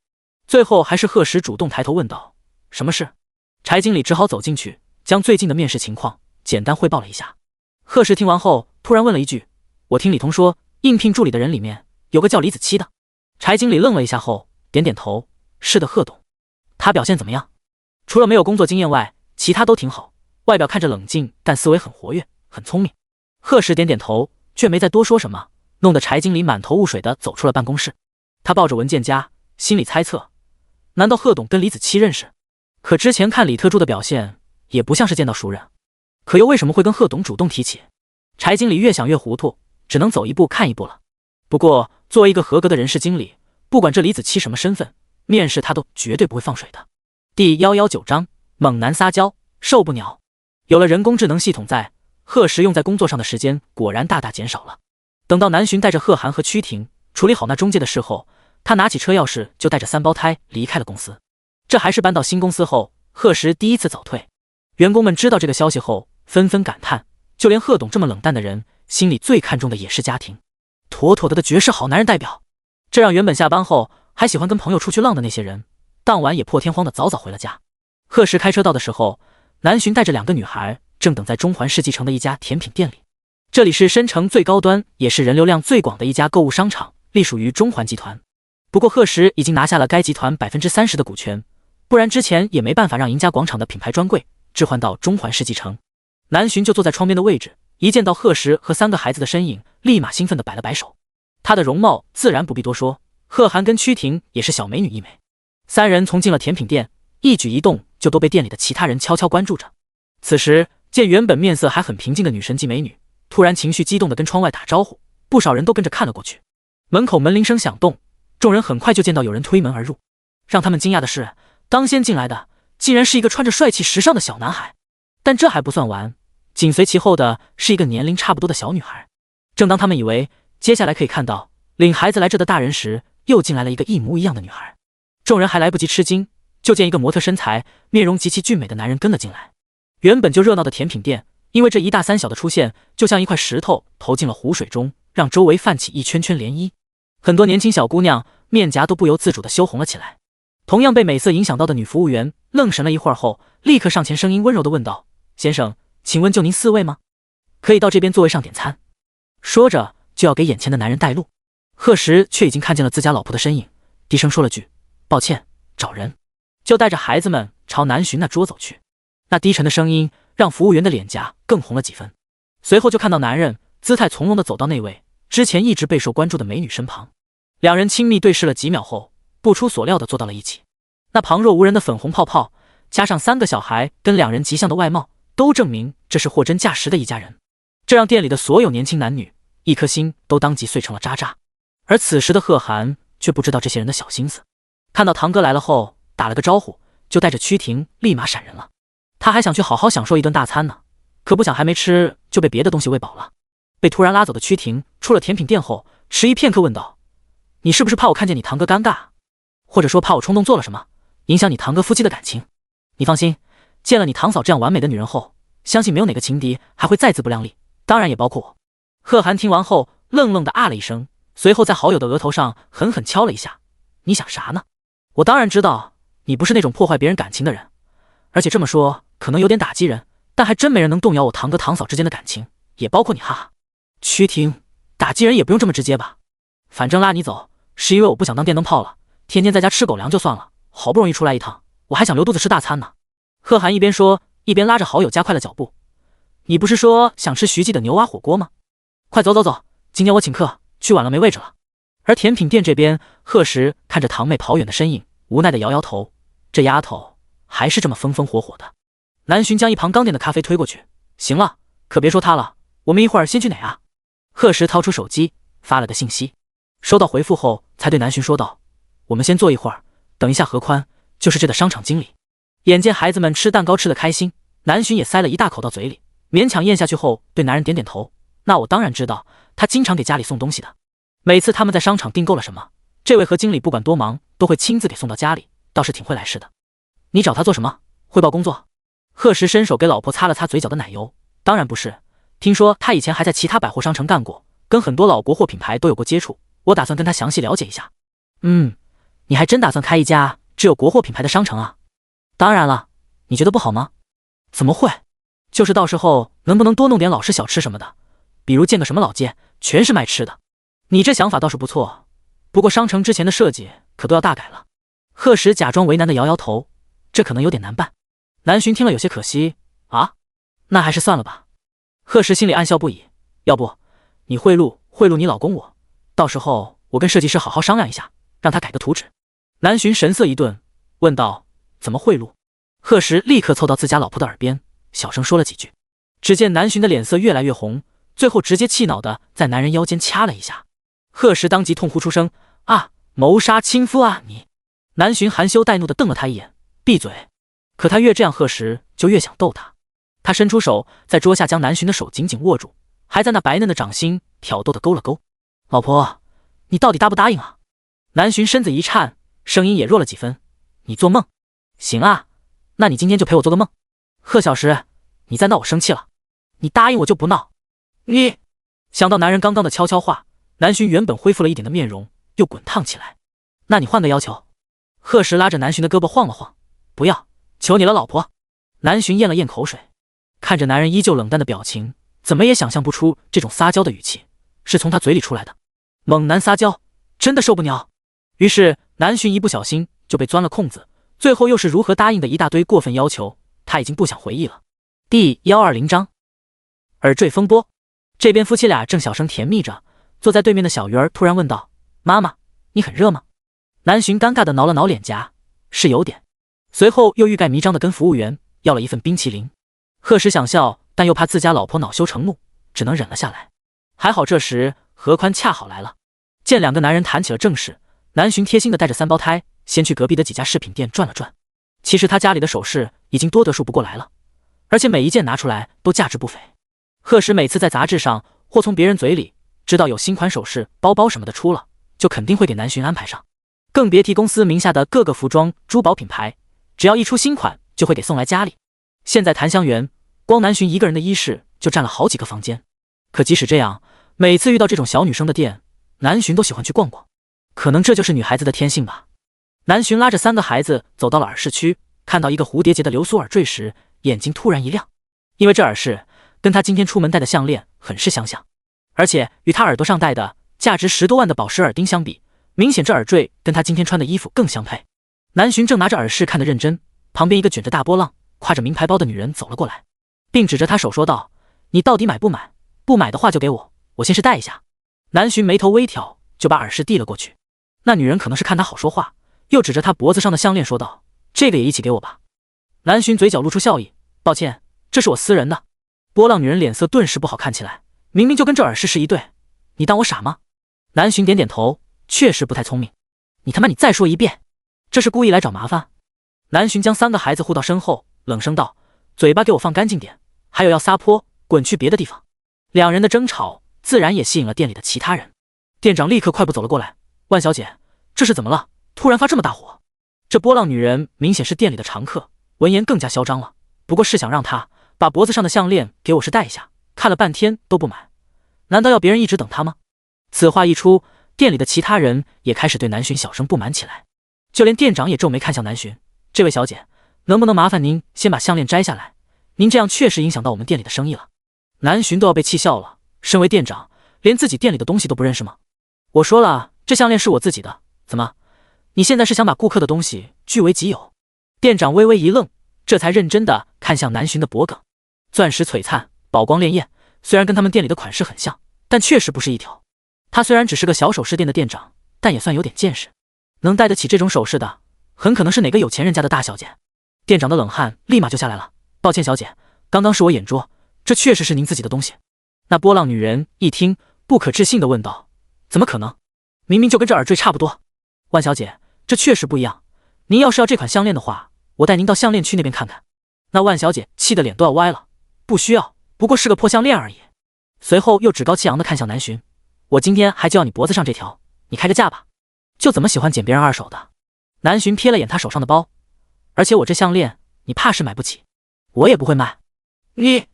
最后还是贺石主动抬头问道：“什么事？”柴经理只好走进去，将最近的面试情况简单汇报了一下。贺石听完后，突然问了一句：“我听李彤说，应聘助理的人里面有个叫李子柒的。”柴经理愣了一下后，点点头：“是的，贺董。他表现怎么样？”“除了没有工作经验外，其他都挺好。外表看着冷静，但思维很活跃，很聪明。”贺石点点头，却没再多说什么，弄得柴经理满头雾水地走出了办公室。他抱着文件夹，心里猜测：难道贺董跟李子柒认识？可之前看李特助的表现，也不像是见到熟人，可又为什么会跟贺董主动提起？柴经理越想越糊涂，只能走一步看一步了。不过作为一个合格的人事经理，不管这李子柒什么身份，面试他都绝对不会放水的。第119章猛男撒娇受不了。有了人工智能系统在，贺石用在工作上的时间果然大大减少了。等到南巡带着贺涵和曲婷处理好那中介的事后，他拿起车钥匙就带着3胞胎离开了公司。这还是搬到新公司后贺石第一次早退。员工们知道这个消息后纷纷感叹，就连贺董这么冷淡的人，心里最看重的也是家庭，妥妥的绝世好男人代表。这让原本下班后还喜欢跟朋友出去浪的那些人，当晚也破天荒的早早回了家。贺石开车到的时候，南巡带着2个女孩正等在中环世纪城的一家甜品店里。这里是深城最高端也是人流量最广的一家购物商场，隶属于中环集团。不过贺石已经拿下了该集团 30% 的股权，不然之前也没办法让赢家广场的品牌专柜置换到中环世纪城。南巡就坐在窗边的位置，一见到贺石和3个孩子的身影，立马兴奋地摆了摆手。他的容貌自然不必多说，贺涵跟曲婷也是小美女一枚。3人从进了甜品店，一举一动就都被店里的其他人悄悄关注着。此时见原本面色还很平静的女神级美女突然情绪激动地跟窗外打招呼，不少人都跟着看了过去。门口门铃声响动，众人很快就见到有人推门而入。让他们惊讶的是，当先进来的竟然是一个穿着帅气时尚的小男孩。但这还不算完，紧随其后的是一个年龄差不多的小女孩。正当他们以为接下来可以看到领孩子来这的大人时，又进来了一个一模一样的女孩。众人还来不及吃惊，就见一个模特身材、面容极其俊美的男人跟了进来。原本就热闹的甜品店，因为这一大三小的出现，就像一块石头投进了湖水中，让周围泛起一圈圈涟漪。很多年轻小姑娘面颊都不由自主地羞红了起来。同样被美色影响到的女服务员愣神了一会儿后，立刻上前，声音温柔地问道：“先生，请问就您4位吗？可以到这边座位上点餐。”说着就要给眼前的男人带路。贺石却已经看见了自家老婆的身影，低声说了句：“抱歉，找人。”就带着孩子们朝南巡那桌走去。那低沉的声音让服务员的脸颊更红了几分。随后就看到男人姿态从容地走到那位之前一直备受关注的美女身旁，两人亲密对视了几秒后，不出所料地坐到了一起。那旁若无人的粉红泡泡，加上3个小孩跟2人极像的外貌，都证明这是货真价实的一家人。这让店里的所有年轻男女一颗心都当即碎成了渣渣。而此时的贺涵却不知道这些人的小心思，看到堂哥来了后打了个招呼，就带着曲婷立马闪人了。他还想去好好享受一顿大餐呢，可不想还没吃就被别的东西喂饱了。被突然拉走的曲婷出了甜品店后，迟疑片刻问道：“你是不是怕我看见你堂哥尴尬，或者说怕我冲动做了什么，影响你堂哥夫妻的感情？你放心，见了你堂嫂这样完美的女人后，相信没有哪个情敌还会再自不量力，当然也包括我。”贺涵听完后愣愣地啊了一声，随后在好友的额头上狠狠敲了一下：“你想啥呢？我当然知道你不是那种破坏别人感情的人，而且这么说可能有点打击人，但还真没人能动摇我堂哥堂嫂之间的感情，也包括你，哈哈。”曲婷，打击人也不用这么直接吧？反正拉你走是因为我不想当电灯泡了，天天在家吃狗粮就算了，好不容易出来一趟，我还想留肚子吃大餐呢。贺涵一边说一边拉着好友加快了脚步：“你不是说想吃徐记的牛蛙火锅吗？快走走走，今天我请客，去晚了没位置了。”而甜品店这边，贺石看着堂妹跑远的身影，无奈的摇摇头，这丫头还是这么风风火火的。南巡将一旁刚点的咖啡推过去：“行了，可别说他了，我们一会儿先去哪啊？”贺石掏出手机发了个信息，收到回复后才对南巡说道：“我们先坐一会儿，等一下何宽就是这的商场经理。”眼见孩子们吃蛋糕吃得开心，南巡也塞了一大口到嘴里，勉强咽下去后对男人点点头：“那我当然知道，他经常给家里送东西的。每次他们在商场订购了什么，这位何经理不管多忙都会亲自给送到家里，倒是挺会来事的。你找他做什么？汇报工作？”贺石伸手给老婆擦了擦嘴角的奶油：“当然不是，听说他以前还在其他百货商城干过，跟很多老国货品牌都有过接触，我打算跟他详细了解一下。”你还真打算开一家只有国货品牌的商城啊？当然了，你觉得不好吗？怎么会？就是到时候能不能多弄点老式小吃什么的，比如建个什么老街，全是卖吃的。你这想法倒是不错，不过商城之前的设计可都要大改了。贺时假装为难的摇摇头，这可能有点难办。南浔听了有些可惜啊，那还是算了吧。贺时心里暗笑不已，要不你贿赂你老公我，到时候我跟设计师好好商量一下，让他改个图纸。南浔神色一顿，问道：怎么贿赂？贺时立刻凑到自家老婆的耳边，小声说了几句。只见南浔的脸色越来越红，最后直接气恼的在男人腰间掐了一下。贺时当即痛呼出声：啊，谋杀亲夫啊你！南浔含羞带怒的瞪了他一眼，闭嘴。可他越这样，贺时就越想逗他。他伸出手在桌下将南浔的手紧紧握住，还在那白嫩的掌心挑逗的勾了勾。老婆，你到底答不答应啊？南浔身子一颤，声音也弱了几分。你做梦？行啊，那你今天就陪我做个梦。贺小石，你再闹我生气了。你答应我就不闹。你想到男人刚刚的悄悄话，南浔原本恢复了一点的面容又滚烫起来。那你换个要求。贺时拉着南浔的胳膊晃了晃。不要，求你了老婆。南浔咽了咽口水，看着男人依旧冷淡的表情，怎么也想象不出这种撒娇的语气是从他嘴里出来的。猛男撒娇真的受不了。于是南浔一不小心就被钻了空子，最后又是如何答应的一大堆过分要求，他已经不想回忆了。第120章耳坠风波。这边夫妻俩正小声甜蜜着，坐在对面的小鱼儿突然问道：妈妈，你很热吗？南浔尴尬的挠了挠脸颊，是有点。随后又欲盖弥彰的跟服务员要了一份冰淇淋。贺时想笑，但又怕自家老婆恼羞成怒，只能忍了下来。还好这时何宽恰好来了，见两个男人谈起了正事，南浔贴心的带着三胞胎先去隔壁的几家饰品店转了转。其实他家里的首饰已经多得数不过来了，而且每一件拿出来都价值不菲。贺时每次在杂志上或从别人嘴里知道有新款首饰、包包什么的出了，就肯定会给南浔安排上，更别提公司名下的各个服装、珠宝品牌，只要一出新款就会给送来家里。现在檀香园光南浔一个人的衣饰就占了好几个房间，可即使这样，每次遇到这种小女生的店，南浔都喜欢去逛逛。可能这就是女孩子的天性吧。南浔拉着三个孩子走到了耳饰区，看到一个蝴蝶结的流苏耳坠时，眼睛突然一亮，因为这耳饰跟他今天出门戴的项链很是相像，而且与他耳朵上戴的价值10多万的宝石耳钉相比，明显这耳坠跟他今天穿的衣服更相配。南浔正拿着耳饰看得认真，旁边一个卷着大波浪、挎着名牌包的女人走了过来，并指着他手说道：你到底买不买？不买的话就给我，我先是戴一下。南浔眉头微挑，就把耳饰递了过去。那女人可能是看他好说话，又指着他脖子上的项链说道：这个也一起给我吧。南浔嘴角露出笑意，抱歉，这是我私人的。波浪女人脸色顿时不好看起来，明明就跟这耳饰是一对，你当我傻吗？南浔点点头，确实不太聪明。你他妈你再说一遍，这是故意来找麻烦？南浔将三个孩子护到身后，冷声道：嘴巴给我放干净点，还有要撒泼滚去别的地方。两人的争吵自然也吸引了店里的其他人。店长立刻快步走了过来：万小姐，这是怎么了？突然发这么大火？这波浪女人明显是店里的常客，闻言更加嚣张了，不过是想让她把脖子上的项链给我试戴一下，看了半天都不买，难道要别人一直等她吗？此话一出，店里的其他人也开始对南浔小声不满起来，就连店长也皱眉看向南浔：这位小姐，能不能麻烦您先把项链摘下来？您这样确实影响到我们店里的生意了。南浔都要被气笑了，身为店长，连自己店里的东西都不认识吗？我说了，这项链是我自己的，怎么？你现在是想把顾客的东西据为己有？店长微微一愣，这才认真的看向南浔的脖颈，钻石璀璨，宝光潋滟，虽然跟他们店里的款式很像，但确实不是一条。他虽然只是个小首饰店的店长，但也算有点见识，能戴得起这种首饰的，很可能是哪个有钱人家的大小姐。店长的冷汗立马就下来了，抱歉小姐，刚刚是我眼拙，这确实是您自己的东西。那波浪女人一听，不可置信地问道：怎么可能？明明就跟这耳坠差不多。万小姐，这确实不一样，您要是要这款项链的话，我带您到项链区那边看看。那万小姐气得脸都要歪了：不需要，不过是个破项链而已。随后又趾高气扬地看向南浔：我今天还就要你脖子上这条，你开个价吧。就怎么喜欢捡别人二手的？南浔瞥了眼他手上的包，而且我这项链你怕是买不起，我也不会卖。你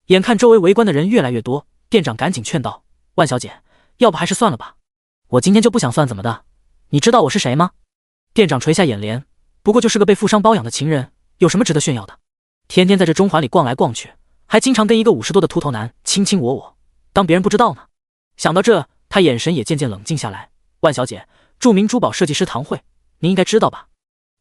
眼看周围围观的人越来越多，店长赶紧劝道：万小姐，要不还是算了吧，我今天就不想算怎么的，你知道我是谁吗？店长垂下眼帘，不过就是个被富商包养的情人，有什么值得炫耀的？天天在这中环里逛来逛去，还经常跟一个50多的秃头男卿卿我我，当别人不知道呢。想到这，他眼神也渐渐冷静下来。万小姐，著名珠宝设计师唐慧，您应该知道吧？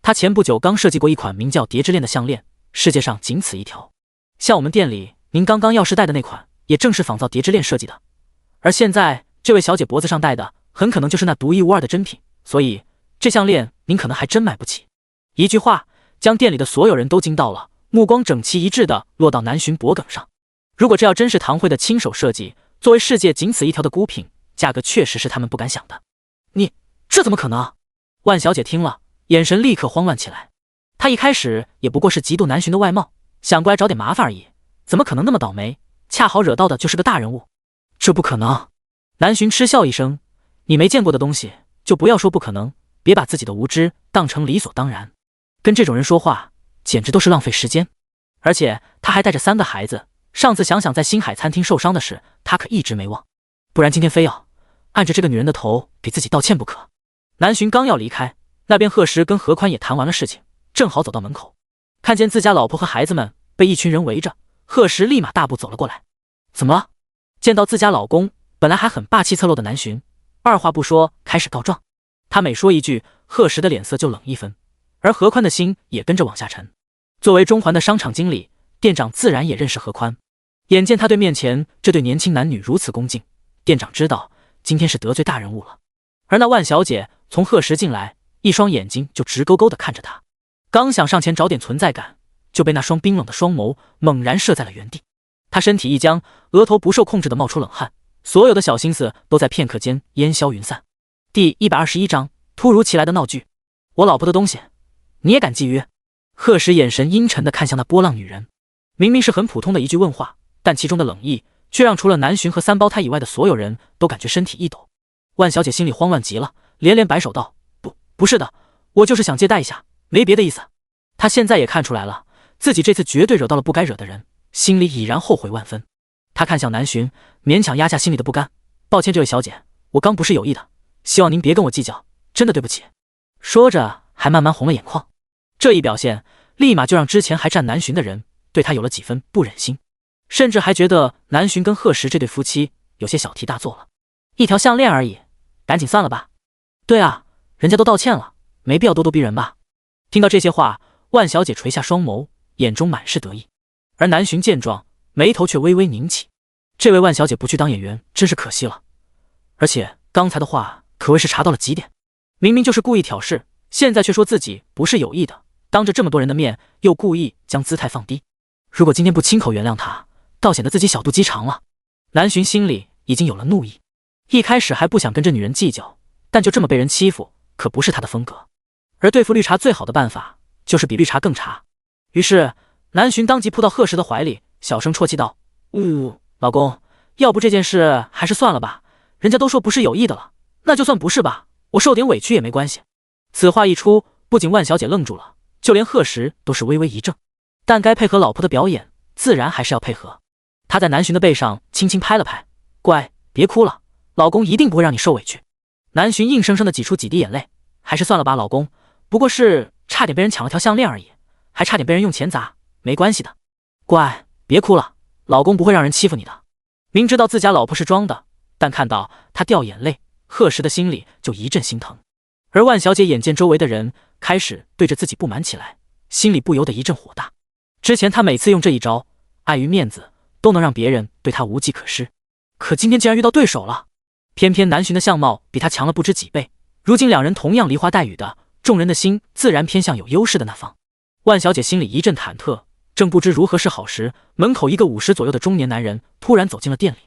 他前不久刚设计过一款名叫蝶之恋的项链，世界上仅此一条。像我们店里您刚刚要试戴的那款，也正是仿造蝶之恋设计的。而现在这位小姐脖子上戴的，很可能就是那独一无二的真品，所以这项链您可能还真买不起。一句话将店里的所有人都惊到了，目光整齐一致地落到南浔脖颈上。如果这要真是唐慧的亲手设计，作为世界仅此一条的孤品，价格确实是他们不敢想的。这怎么可能？万小姐听了，眼神立刻慌乱起来。她一开始也不过是嫉妒南浔的外貌，想过来找点麻烦而已，怎么可能那么倒霉，恰好惹到的就是个大人物？这不可能！南浔嗤笑一声，你没见过的东西就不要说不可能，别把自己的无知当成理所当然。跟这种人说话简直都是浪费时间。而且他还带着3个孩子，上次想在星海餐厅受伤的事他可一直没忘，不然今天非要按着这个女人的头给自己道歉不可。南浔刚要离开，那边贺石跟何宽也谈完了事情，正好走到门口，看见自家老婆和孩子们被一群人围着，贺石立马大步走了过来。怎么了？见到自家老公，本来还很霸气侧漏的南浔，二话不说开始告状。他每说一句，贺石的脸色就冷一分，而何宽的心也跟着往下沉。作为中环的商场经理，店长自然也认识何宽，眼见他对面前这对年轻男女如此恭敬，店长知道今天是得罪大人物了。而那万小姐从贺石进来，一双眼睛就直勾勾地看着他，刚想上前找点存在感，就被那双冰冷的双眸猛然射在了原地。他身体一僵，额头不受控制地冒出冷汗，所有的小心思都在片刻间烟消云散。第121章突如其来的闹剧。我老婆的东西你也敢觊觎？贺石眼神阴沉地看向那波浪女人，明明是很普通的一句问话，但其中的冷意却让除了南浔和3胞胎以外的所有人都感觉身体一抖。万小姐心里慌乱极了，连连摆手道：不是的，我就是想借贷一下，没别的意思。她现在也看出来了，自己这次绝对惹到了不该惹的人，心里已然后悔万分。她看向南浔，勉强压下心里的不甘，抱歉这位小姐，我刚不是有意的，希望您别跟我计较，真的对不起。说着还慢慢红了眼眶，这一表现立马就让之前还站南浔的人对他有了几分不忍心，甚至还觉得南浔跟贺石这对夫妻有些小题大做了。一条项链而已，赶紧算了吧。对啊，人家都道歉了，没必要咄咄逼人吧。听到这些话，万小姐垂下双眸，眼中满是得意。而南浔见状，眉头却微微拧起。这位万小姐不去当演员真是可惜了，而且刚才的话可谓是查到了极点，明明就是故意挑事，现在却说自己不是有意的，当着这么多人的面又故意将姿态放低。如果今天不亲口原谅他，倒显得自己小肚鸡肠了。南浔心里已经有了怒意，一开始还不想跟这女人计较，但就这么被人欺负可不是他的风格。而对付绿茶最好的办法就是比绿茶更茶。于是南浔当即扑到贺石的怀里，小声啜泣道：老公，要不这件事还是算了吧，人家都说不是有意的了，那就算不是吧，我受点委屈也没关系。此话一出，不仅万小姐愣住了，就连贺石都是微微一怔，但该配合老婆的表演自然还是要配合。他在南浔的背上轻轻拍了拍：乖，别哭了，老公一定不会让你受委屈。南浔硬生生的挤出几滴眼泪：还是算了吧，老公，不过是差点被人抢了条项链而已，还差点被人用钱砸，没关系的。乖，别哭了，老公不会让人欺负你的。明知道自家老婆是装的，但看到她掉眼泪，贺石的心里就一阵心疼。而万小姐眼见周围的人开始对着自己不满起来，心里不由得一阵火大。之前她每次用这一招，碍于面子都能让别人对她无计可施，可今天竟然遇到对手了。偏偏南浔的相貌比她强了不知几倍，如今两人同样梨花带雨的，众人的心自然偏向有优势的那方。万小姐心里一阵忐忑，正不知如何是好时，门口一个50左右的中年男人突然走进了店里。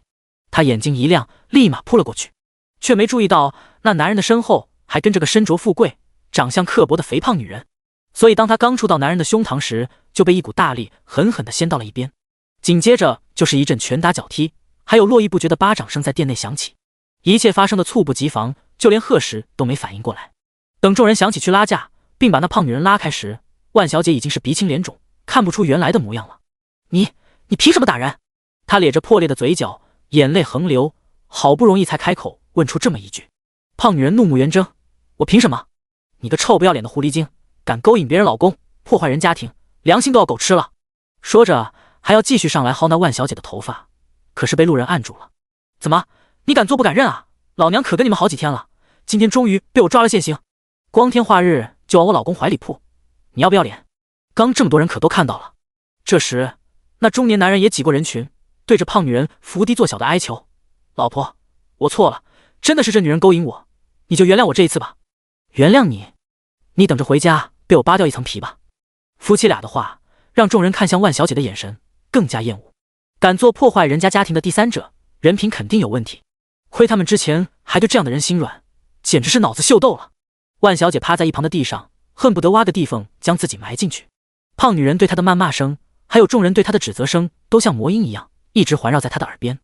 她眼睛一亮，立马扑了过去，却没注意到那男人的身后还跟着个身着富贵、长相刻薄的肥胖女人，所以当她刚触到男人的胸膛时，就被一股大力狠狠地掀到了一边。紧接着就是一阵拳打脚踢，还有络绎不绝的巴掌声在店内响起。一切发生的猝不及防，就连贺石都没反应过来。等众人想起去拉架，并把那胖女人拉开时，万小姐已经是鼻青脸肿，看不出原来的模样了。你凭什么打人？她咧着破裂的嘴角，眼泪横流，好不容易才开口问出这么一句。胖女人怒目圆睁：我凭什么？你个臭不要脸的狐狸精，敢勾引别人老公，破坏人家庭，良心都要狗吃了！说着还要继续上来薅那万小姐的头发，可是被路人按住了。怎么，你敢做不敢认啊？老娘可跟你们好几天了，今天终于被我抓了现行，光天化日就往我老公怀里扑，你要不要脸？刚这么多人可都看到了。这时那中年男人也挤过人群，对着胖女人伏低作小的哀求：老婆，我错了，真的是这女人勾引我，你就原谅我这一次吧。原谅你？你等着回家被我扒掉一层皮吧。夫妻俩的话让众人看向万小姐的眼神更加厌恶，敢做破坏人家家庭的第三者，人品肯定有问题，亏他们之前还对这样的人心软，简直是脑子秀逗了。万小姐趴在一旁的地上，恨不得挖个地缝将自己埋进去。胖女人对她的谩骂声还有众人对她的指责声都像魔音一样一直环绕在她的耳边，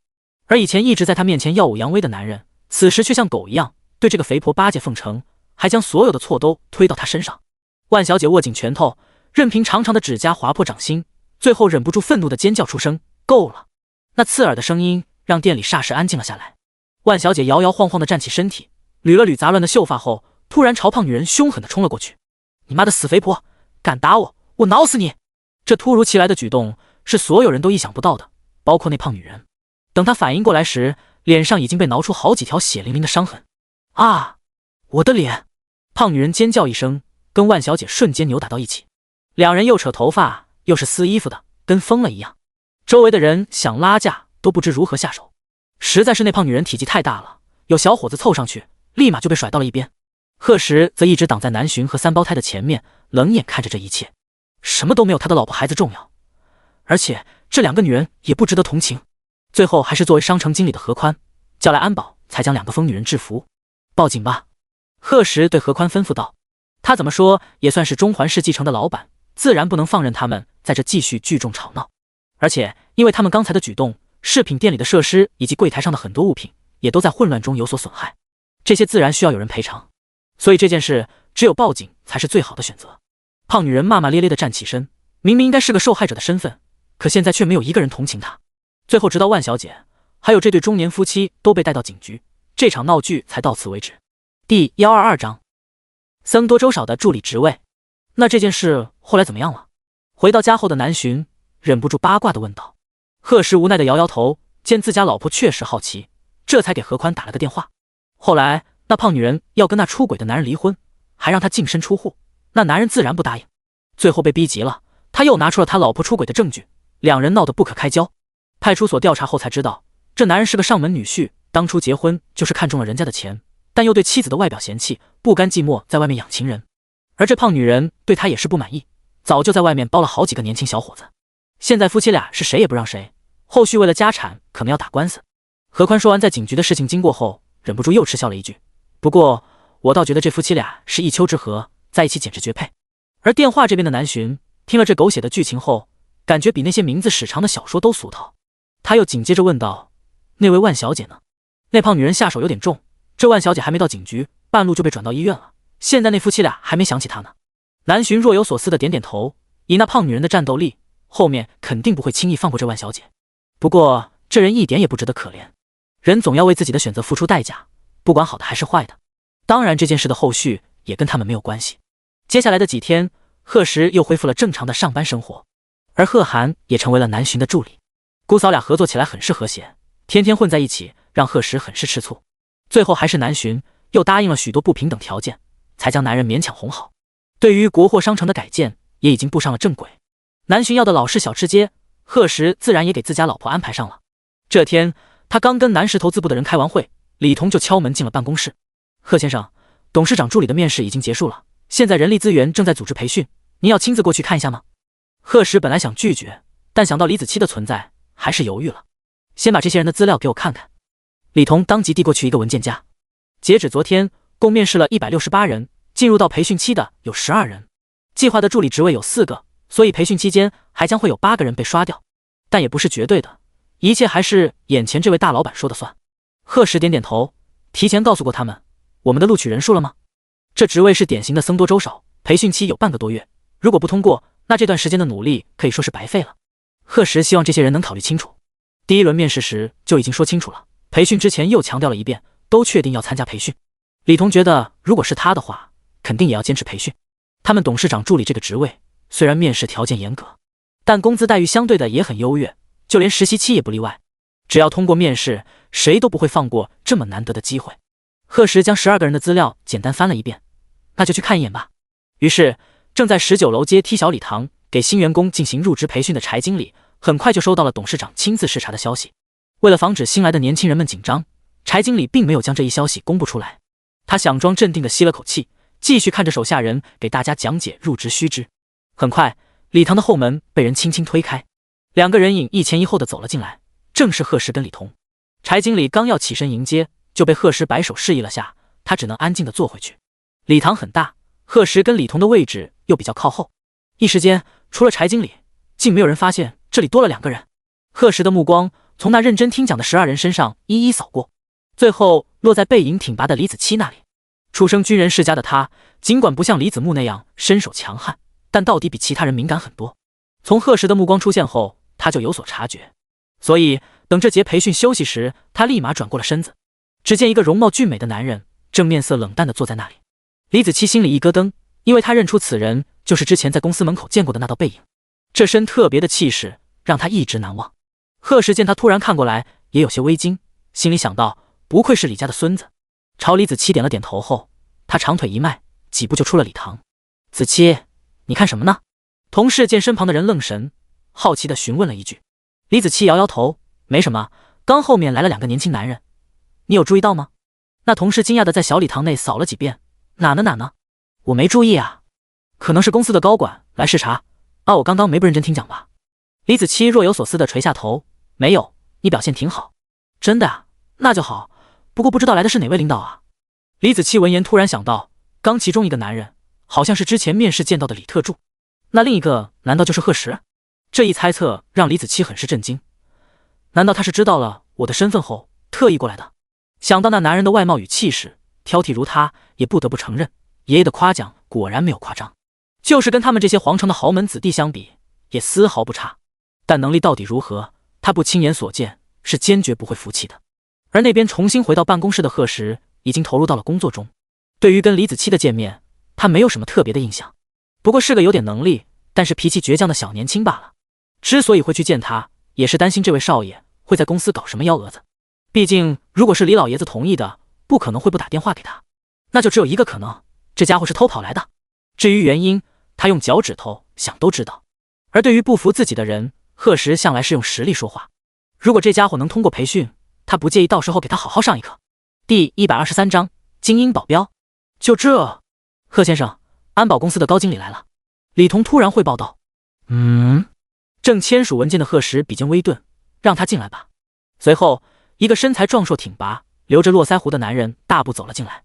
而以前一直在她面前耀武扬威的男人，此时却像狗一样对这个肥婆巴结奉承，还将所有的错都推到她身上。万小姐握紧拳头，任凭长长的指甲划破掌心，最后忍不住愤怒的尖叫出声：够了！那刺耳的声音让店里霎时安静了下来。万小姐摇摇晃晃地站起身体，捋了捋杂乱的秀发后，突然朝胖女人凶狠地冲了过去。你妈的死肥婆，敢打我，我挠死你！这突如其来的举动是所有人都意想不到的，包括那胖女人。等她反应过来时，脸上已经被挠出好几条血淋淋的伤痕。啊！我的脸！胖女人尖叫一声，跟万小姐瞬间扭打到一起，两人又扯头发又是撕衣服的，跟疯了一样。周围的人想拉架都不知如何下手，实在是那胖女人体积太大了，有小伙子凑上去立马就被甩到了一边。贺石则一直挡在南巡和三胞胎的前面，冷眼看着这一切，什么都没有他的老婆孩子重要，而且这两个女人也不值得同情。最后还是作为商城经理的何宽叫来安保，才将两个疯女人制服。报警吧！贺石对何宽吩咐道。他怎么说也算是中环市继承的老板，自然不能放任他们在这继续聚众吵闹。而且因为他们刚才的举动，饰品店里的设施以及柜台上的很多物品也都在混乱中有所损害，这些自然需要有人赔偿，所以这件事只有报警才是最好的选择。胖女人骂骂咧咧地站起身，明明应该是个受害者的身份，可现在却没有一个人同情她。最后直到万小姐还有这对中年夫妻都被带到警局，这场闹剧才到此为止。第122章僧多粥少的助理职位。那这件事后来怎么样了？回到家后的南巡忍不住八卦地问道。贺石无奈地摇摇头，见自家老婆确实好奇，这才给何宽打了个电话。后来那胖女人要跟那出轨的男人离婚，还让他净身出户，那男人自然不答应，最后被逼急了，他又拿出了他老婆出轨的证据，两人闹得不可开交。派出所调查后才知道，这男人是个上门女婿，当初结婚就是看中了人家的钱，但又对妻子的外表嫌弃，不甘寂寞在外面养情人。而这胖女人对他也是不满意，早就在外面包了好几个年轻小伙子。现在夫妻俩是谁也不让谁，后续为了家产可能要打官司。何宽说完在警局的事情经过后，忍不住又嗤笑了一句，不过我倒觉得这夫妻俩是一丘之貉，在一起简直绝配。而电话这边的南巡听了这狗血的剧情后，感觉比那些名字史长的小说都俗套。他又紧接着问道，那位万小姐呢？那胖女人下手有点重，这万小姐还没到警局，半路就被转到医院了，现在那夫妻俩还没想起她呢。南巡若有所思的点点头，以那胖女人的战斗力，后面肯定不会轻易放过这万小姐。不过这人一点也不值得可怜，人总要为自己的选择付出代价，不管好的还是坏的。当然这件事的后续也跟他们没有关系。接下来的几天，贺石又恢复了正常的上班生活，而贺涵也成为了南巡的助理。姑嫂俩合作起来很是和谐，天天混在一起，让贺石很是吃醋。最后还是南巡又答应了许多不平等条件，才将男人勉强哄好。对于国货商城的改建也已经步上了正轨，南巡要的老式小吃街，贺石自然也给自家老婆安排上了。这天他刚跟南石投资部的人开完会，李彤就敲门进了办公室。贺先生，董事长助理的面试已经结束了，现在人力资源正在组织培训，您要亲自过去看一下吗？贺石本来想拒绝，但想到李子柒的存在，还是犹豫了。先把这些人的资料给我看看。李彤当即递过去一个文件夹。截止昨天，共面试了168人，进入到培训期的有12人，计划的助理职位有4个，所以培训期间还将会有8个人被刷掉，但也不是绝对的，一切还是眼前这位大老板说的算。贺石点点头，提前告诉过他们，我们的录取人数了吗？这职位是典型的僧多粥少，培训期有半个多月，如果不通过，那这段时间的努力可以说是白费了。贺石希望这些人能考虑清楚。第一轮面试时就已经说清楚了，培训之前又强调了一遍，都确定要参加培训。李彤觉得如果是他的话，肯定也要坚持培训。他们董事长助理这个职位，虽然面试条件严格，但工资待遇相对的也很优越，就连实习期也不例外。只要通过面试，谁都不会放过这么难得的机会。贺时将12个人的资料简单翻了一遍，那就去看一眼吧。于是，正在19楼阶梯小礼堂给新员工进行入职培训的柴经理，很快就收到了董事长亲自视察的消息。为了防止新来的年轻人们紧张，柴经理并没有将这一消息公布出来。他佯装镇定地吸了口气，继续看着手下人给大家讲解入职须知。很快，礼堂的后门被人轻轻推开，2个人影一前一后的走了进来，正是贺时跟李彤。柴经理刚要起身迎接，就被贺时摆手示意了下，他只能安静地坐回去。礼堂很大，贺时跟李彤的位置又比较靠后，一时间除了柴经理，竟没有人发现这里多了2个人。贺时的目光从那认真听讲的12人身上一一扫过，最后落在背影挺拔的李子柒那里。出生军人世家的他，尽管不像李子木那样身手强悍，但到底比其他人敏感很多。从贺时的目光出现后，他就有所察觉，所以等这节培训休息时，他立马转过了身子。只见一个容貌俊美的男人正面色冷淡地坐在那里。李子柒心里一咯噔，因为他认出此人就是之前在公司门口见过的那道背影，这身特别的气势让他一直难忘。贺时见他突然看过来，也有些微惊，心里想到不愧是李家的孙子。朝李子柒点了点头后，他长腿一迈，几步就出了礼堂。子柒，你看什么呢？同事见身旁的人愣神，好奇地询问了一句。李子柒摇摇头，没什么，刚后面来了2个年轻男人，你有注意到吗？那同事惊讶地在小礼堂内扫了几遍，哪呢？我没注意啊，可能是公司的高管来视察啊，我刚刚没不认真听讲吧？李子柒若有所思地垂下头，没有，你表现挺好。真的啊，那就好，不过不知道来的是哪位领导啊？李子柒闻言突然想到，刚其中一个男人好像是之前面试见到的李特助，那另一个难道就是贺时？这一猜测让李子柒很是震惊，难道他是知道了我的身份后特意过来的？想到那男人的外貌与气势，挑剔如他，也不得不承认爷爷的夸奖果然没有夸张，就是跟他们这些皇城的豪门子弟相比，也丝毫不差。但能力到底如何，他不亲眼所见是坚决不会服气的。而那边重新回到办公室的贺时已经投入到了工作中，对于跟李子柒的见面，他没有什么特别的印象，不过是个有点能力但是脾气倔强的小年轻罢了。之所以会去见他，也是担心这位少爷会在公司搞什么幺蛾子。毕竟如果是李老爷子同意的，不可能会不打电话给他，那就只有一个可能，这家伙是偷跑来的。至于原因，他用脚趾头想都知道。而对于不服自己的人，贺时向来是用实力说话。如果这家伙能通过培训，他不介意到时候给他好好上一课。第123章精英保镖。就这，贺先生，安保公司的高经理来了。李彤突然汇报道。正签署文件的贺时笔尖微顿，让他进来吧。随后，一个身材壮硕挺拔、留着络腮胡的男人大步走了进来，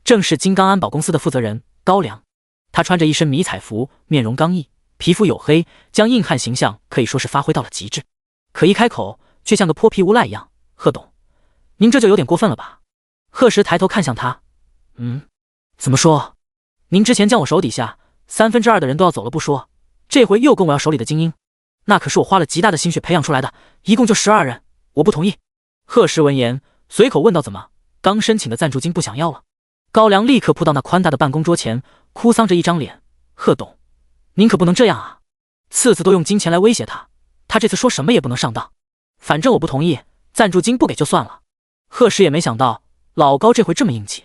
正是金刚安保公司的负责人高良。他穿着一身迷彩服，面容刚毅，皮肤黝黑，将硬汉形象可以说是发挥到了极致。可一开口，却像个泼皮无赖一样。贺董，您这就有点过分了吧？贺时抬头看向他，怎么说？您之前将我手底下2/3的人都要走了不说，这回又跟我要手里的精英，那可是我花了极大的心血培养出来的，一共就12人，我不同意。贺时闻言，随口问道：怎么，刚申请的赞助金不想要了？高良立刻扑到那宽大的办公桌前，哭丧着一张脸：贺董，您可不能这样啊！次次都用金钱来威胁他，他这次说什么也不能上当。反正我不同意，赞助金不给就算了。贺时也没想到老高这回这么硬气，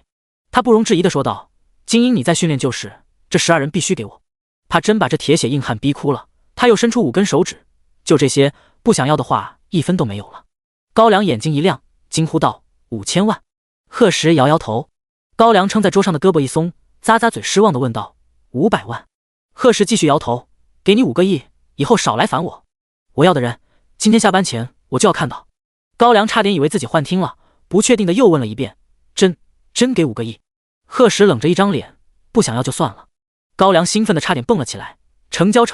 他不容置疑地说道：精英你再训练就是，这12人必须给我。怕真把这铁血硬汉逼哭了，他又伸出5根手指，就这些，不想要的话1分都没有了。高良眼睛一亮，惊呼道：5000万！贺时摇摇头。高良撑在桌上的胳膊一松，咂咂嘴，失望地问道：500万！贺时继续摇头：给你5个亿，以后少来烦我。我要的人，今天下班前我就要看到。高良差点以为自己幻听了，不确定的又问了一遍：真给5个亿？贺时冷着一张脸：不想要就算了。高良兴奋的差点蹦了起来：成交，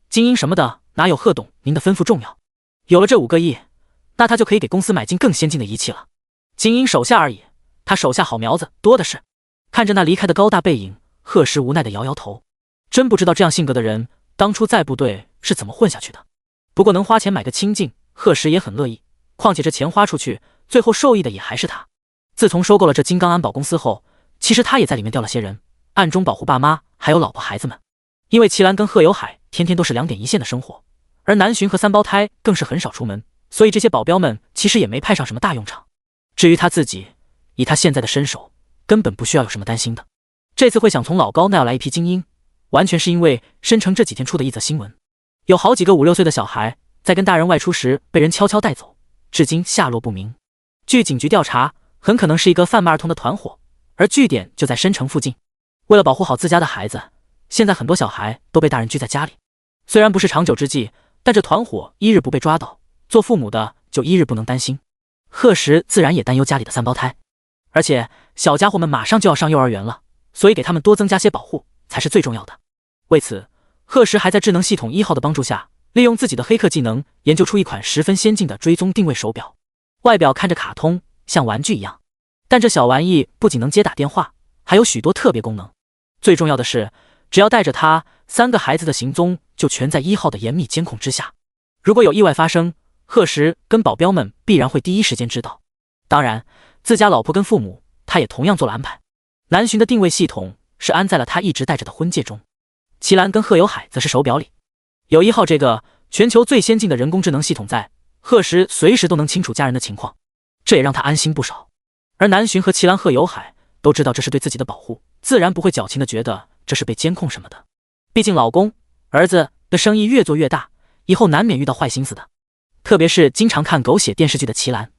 精英什么的哪有贺董您的吩咐重要？有了这5个亿，那他就可以给公司买进更先进的仪器了。精英手下而已，他手下好苗子多的是。看着那离开的高大背影，贺时无奈的摇摇头，真不知道这样性格的人当初在部队是怎么混下去的。不过能花钱买个清静，贺时也很乐意，况且这钱花出去，最后受益的也还是他。自从收购了这金刚安保公司后，其实他也在里面调了些人，暗中保护爸妈还有老婆孩子们。因为齐兰跟贺有海天天都是2点一线的生活，而南巡和3胞胎更是很少出门，所以这些保镖们其实也没派上什么大用场。至于他自己，以他现在的身手，根本不需要有什么担心的。这次会想从老高那要来一批精英，完全是因为申城这几天出的一则新闻，有好几个5、6岁的小孩在跟大人外出时被人悄悄带走，至今下落不明。据警局调查，很可能是一个贩卖儿童的团伙，而据点就在申城附近。为了保护好自家的孩子，现在很多小孩都被大人拘在家里。虽然不是长久之计，但这团伙一日不被抓到，做父母的就一日不能担心。贺石自然也担忧家里的3胞胎，而且小家伙们马上就要上幼儿园了，所以给他们多增加些保护才是最重要的。为此，贺石还在智能系统1号的帮助下，利用自己的黑客技能研究出一款十分先进的追踪定位手表。外表看着卡通，像玩具一样，但这小玩意不仅能接打电话，还有许多特别功能。最重要的是，只要带着它，3个孩子的行踪就全在1号的严密监控之下。如果有意外发生，贺石跟保镖们必然会第一时间知道。当然，自家老婆跟父母，他也同样做了安排。南巡的定位系统是安在了他一直戴着的婚戒中，齐兰跟贺有海则是手表里。有1号这个全球最先进的人工智能系统在，贺石随时都能清楚家人的情况，这也让他安心不少。而南巡和齐兰、贺有海都知道这是对自己的保护，自然不会矫情的觉得这是被监控什么的。毕竟老公、儿子的生意越做越大，以后难免遇到坏心思的。特别是经常看狗血电视剧的齐兰，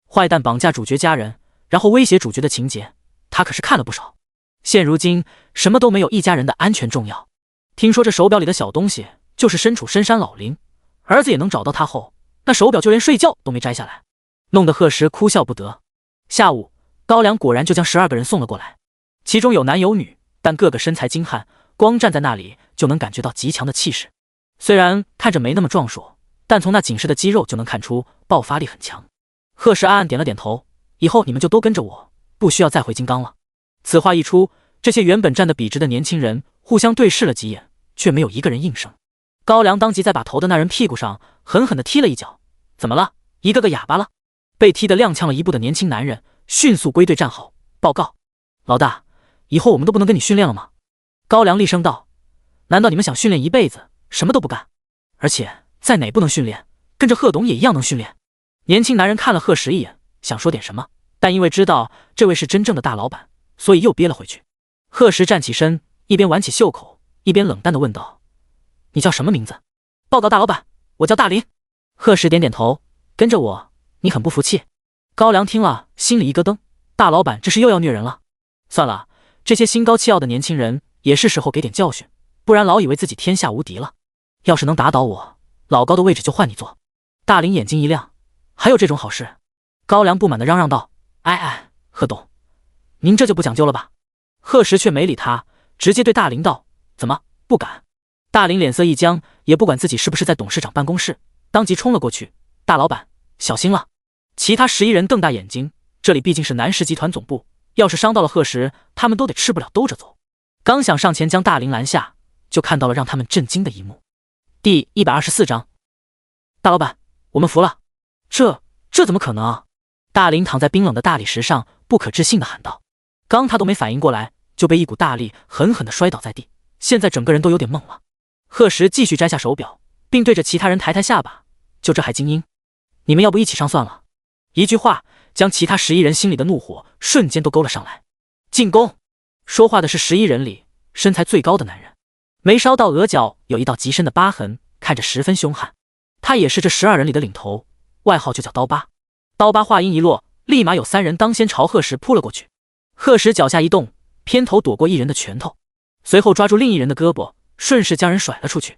坏蛋绑架主角家人，然后威胁主角的情节，他可是看了不少。现如今什么都没有一家人的安全重要。听说这手表里的小东西就是身处深山老林，儿子也能找到他后，那手表就连睡觉都没摘下来，弄得贺石哭笑不得。下午，高粱果然就将12个人送了过来，其中有男有女，但个个身材精悍，光站在那里就能感觉到极强的气势。虽然看着没那么壮硕，但从那紧实的肌肉就能看出爆发力很强。贺石暗暗点了点头，以后你们就都跟着我，不需要再回金刚了。此话一出，这些原本站得笔直的年轻人互相对视了几眼，却没有一个人应声。高粱当即在把头的那人屁股上狠狠地踢了一脚。怎么了？一个个哑巴了？被踢得踉跄了一步的年轻男人迅速归队站好，报告老大，以后我们都不能跟你训练了吗？高粱厉声道，难道你们想训练一辈子什么都不干？而且在哪不能训练，跟着贺董也一样能训练。年轻男人看了贺石一眼，想说点什么，但因为知道这位是真正的大老板，所以又憋了回去。贺石站起身，一边挽起袖口，一边冷淡地问道，你叫什么名字？报告大老板，我叫大林。贺石点点头，跟着我，你很不服气？高粱听了心里一咯噔，大老板这是又要虐人了。算了，这些心高气傲的年轻人也是时候给点教训，不然老以为自己天下无敌了。要是能打倒我，老高的位置就换你坐。大林眼睛一亮，还有这种好事？高粱不满地嚷嚷道，哎，贺董，您这就不讲究了吧？贺石却没理他，直接对大林道，怎么不敢？大林脸色一僵，也不管自己是不是在董事长办公室，当即冲了过去，大老板小心了。其他11人瞪大眼睛，这里毕竟是南石集团总部，要是伤到了贺石，他们都得吃不了兜着走。刚想上前将大林拦下，就看到了让他们震惊的一幕。第124章，大老板，我们服了。这怎么可能啊？大林躺在冰冷的大理石上，不可置信地喊道。刚他都没反应过来，就被一股大力狠狠地摔倒在地，现在整个人都有点懵了。贺石继续摘下手表，并对着其他人抬抬下巴，就这还精英？你们要不一起上算了？一句话将其他11人心里的怒火瞬间都勾了上来。进攻！说话的是11人里身材最高的男人，眉梢到额角有一道极深的疤痕，看着十分凶悍。他也是这12人里的领头，外号就叫刀疤。刀疤话音一落，立马有3人当先朝贺石扑了过去。贺石脚下一动，偏头躲过一人的拳头，随后抓住另一人的胳膊，顺势将人甩了出去。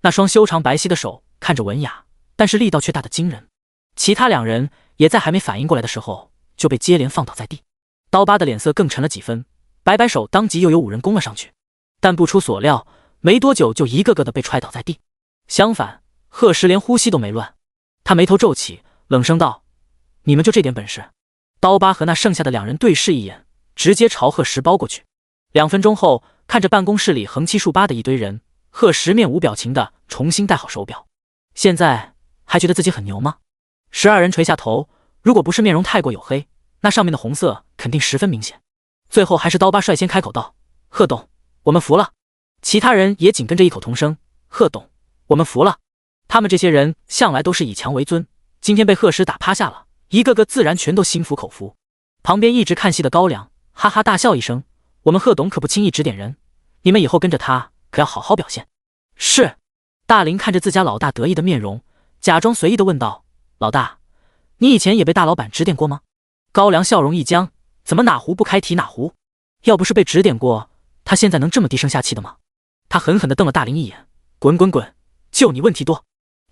那双修长白皙的手看着文雅，但是力道却大得惊人。其他2人也在还没反应过来的时候就被接连放倒在地。刀疤的脸色更沉了几分，摆摆手，当即又有5人攻了上去。但不出所料，没多久就一个个的被踹倒在地。相反，贺石连呼吸都没乱，他眉头皱起，冷声道，你们就这点本事？刀疤和那剩下的2人对视一眼，直接朝贺石包过去。2分钟后，看着办公室里横七竖八的一堆人，贺石面无表情的重新戴好手表。现在还觉得自己很牛吗？12人垂下头，如果不是面容太过黝黑，那上面的红色肯定十分明显。最后还是刀疤率先开口道，贺董，我们服了。其他人也紧跟着异口同声：贺董，我们服了。他们这些人向来都是以强为尊，今天被贺石打趴下了，一个个自然全都心服口服。旁边一直看戏的高粱哈哈大笑一声：我们贺董可不轻易指点人，你们以后跟着他可要好好表现。是。大林看着自家老大得意的面容，假装随意地问道：老大，你以前也被大老板指点过吗？高粱笑容一僵，怎么哪壶不开提哪壶？要不是被指点过，他现在能这么低声下气的吗？他狠狠地瞪了大林一眼：滚滚滚，就你问题多。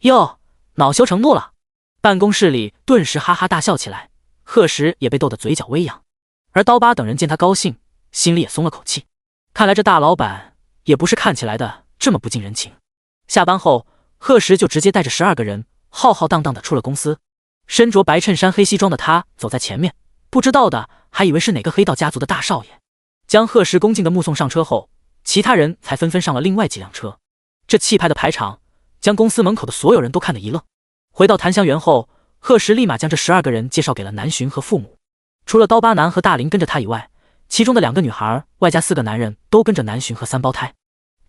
哟，恼羞成怒了。办公室里顿时哈哈大笑起来，贺石也被逗得嘴角微扬。而刀疤等人见他高兴，心里也松了口气，看来这大老板也不是看起来的这么不近人情。下班后，贺石就直接带着12个人浩浩荡荡地出了公司。身着白衬衫黑西装的他走在前面，不知道的还以为是哪个黑道家族的大少爷。将贺石恭敬地目送上车后，其他人才纷纷上了另外几辆车。这气派的排场将公司门口的所有人都看得一愣。回到檀香园后，贺石立马将这12个人介绍给了南巡和父母。除了刀疤男和大林跟着他以外，其中的2个女孩外加4个男人都跟着南巡和3胞胎，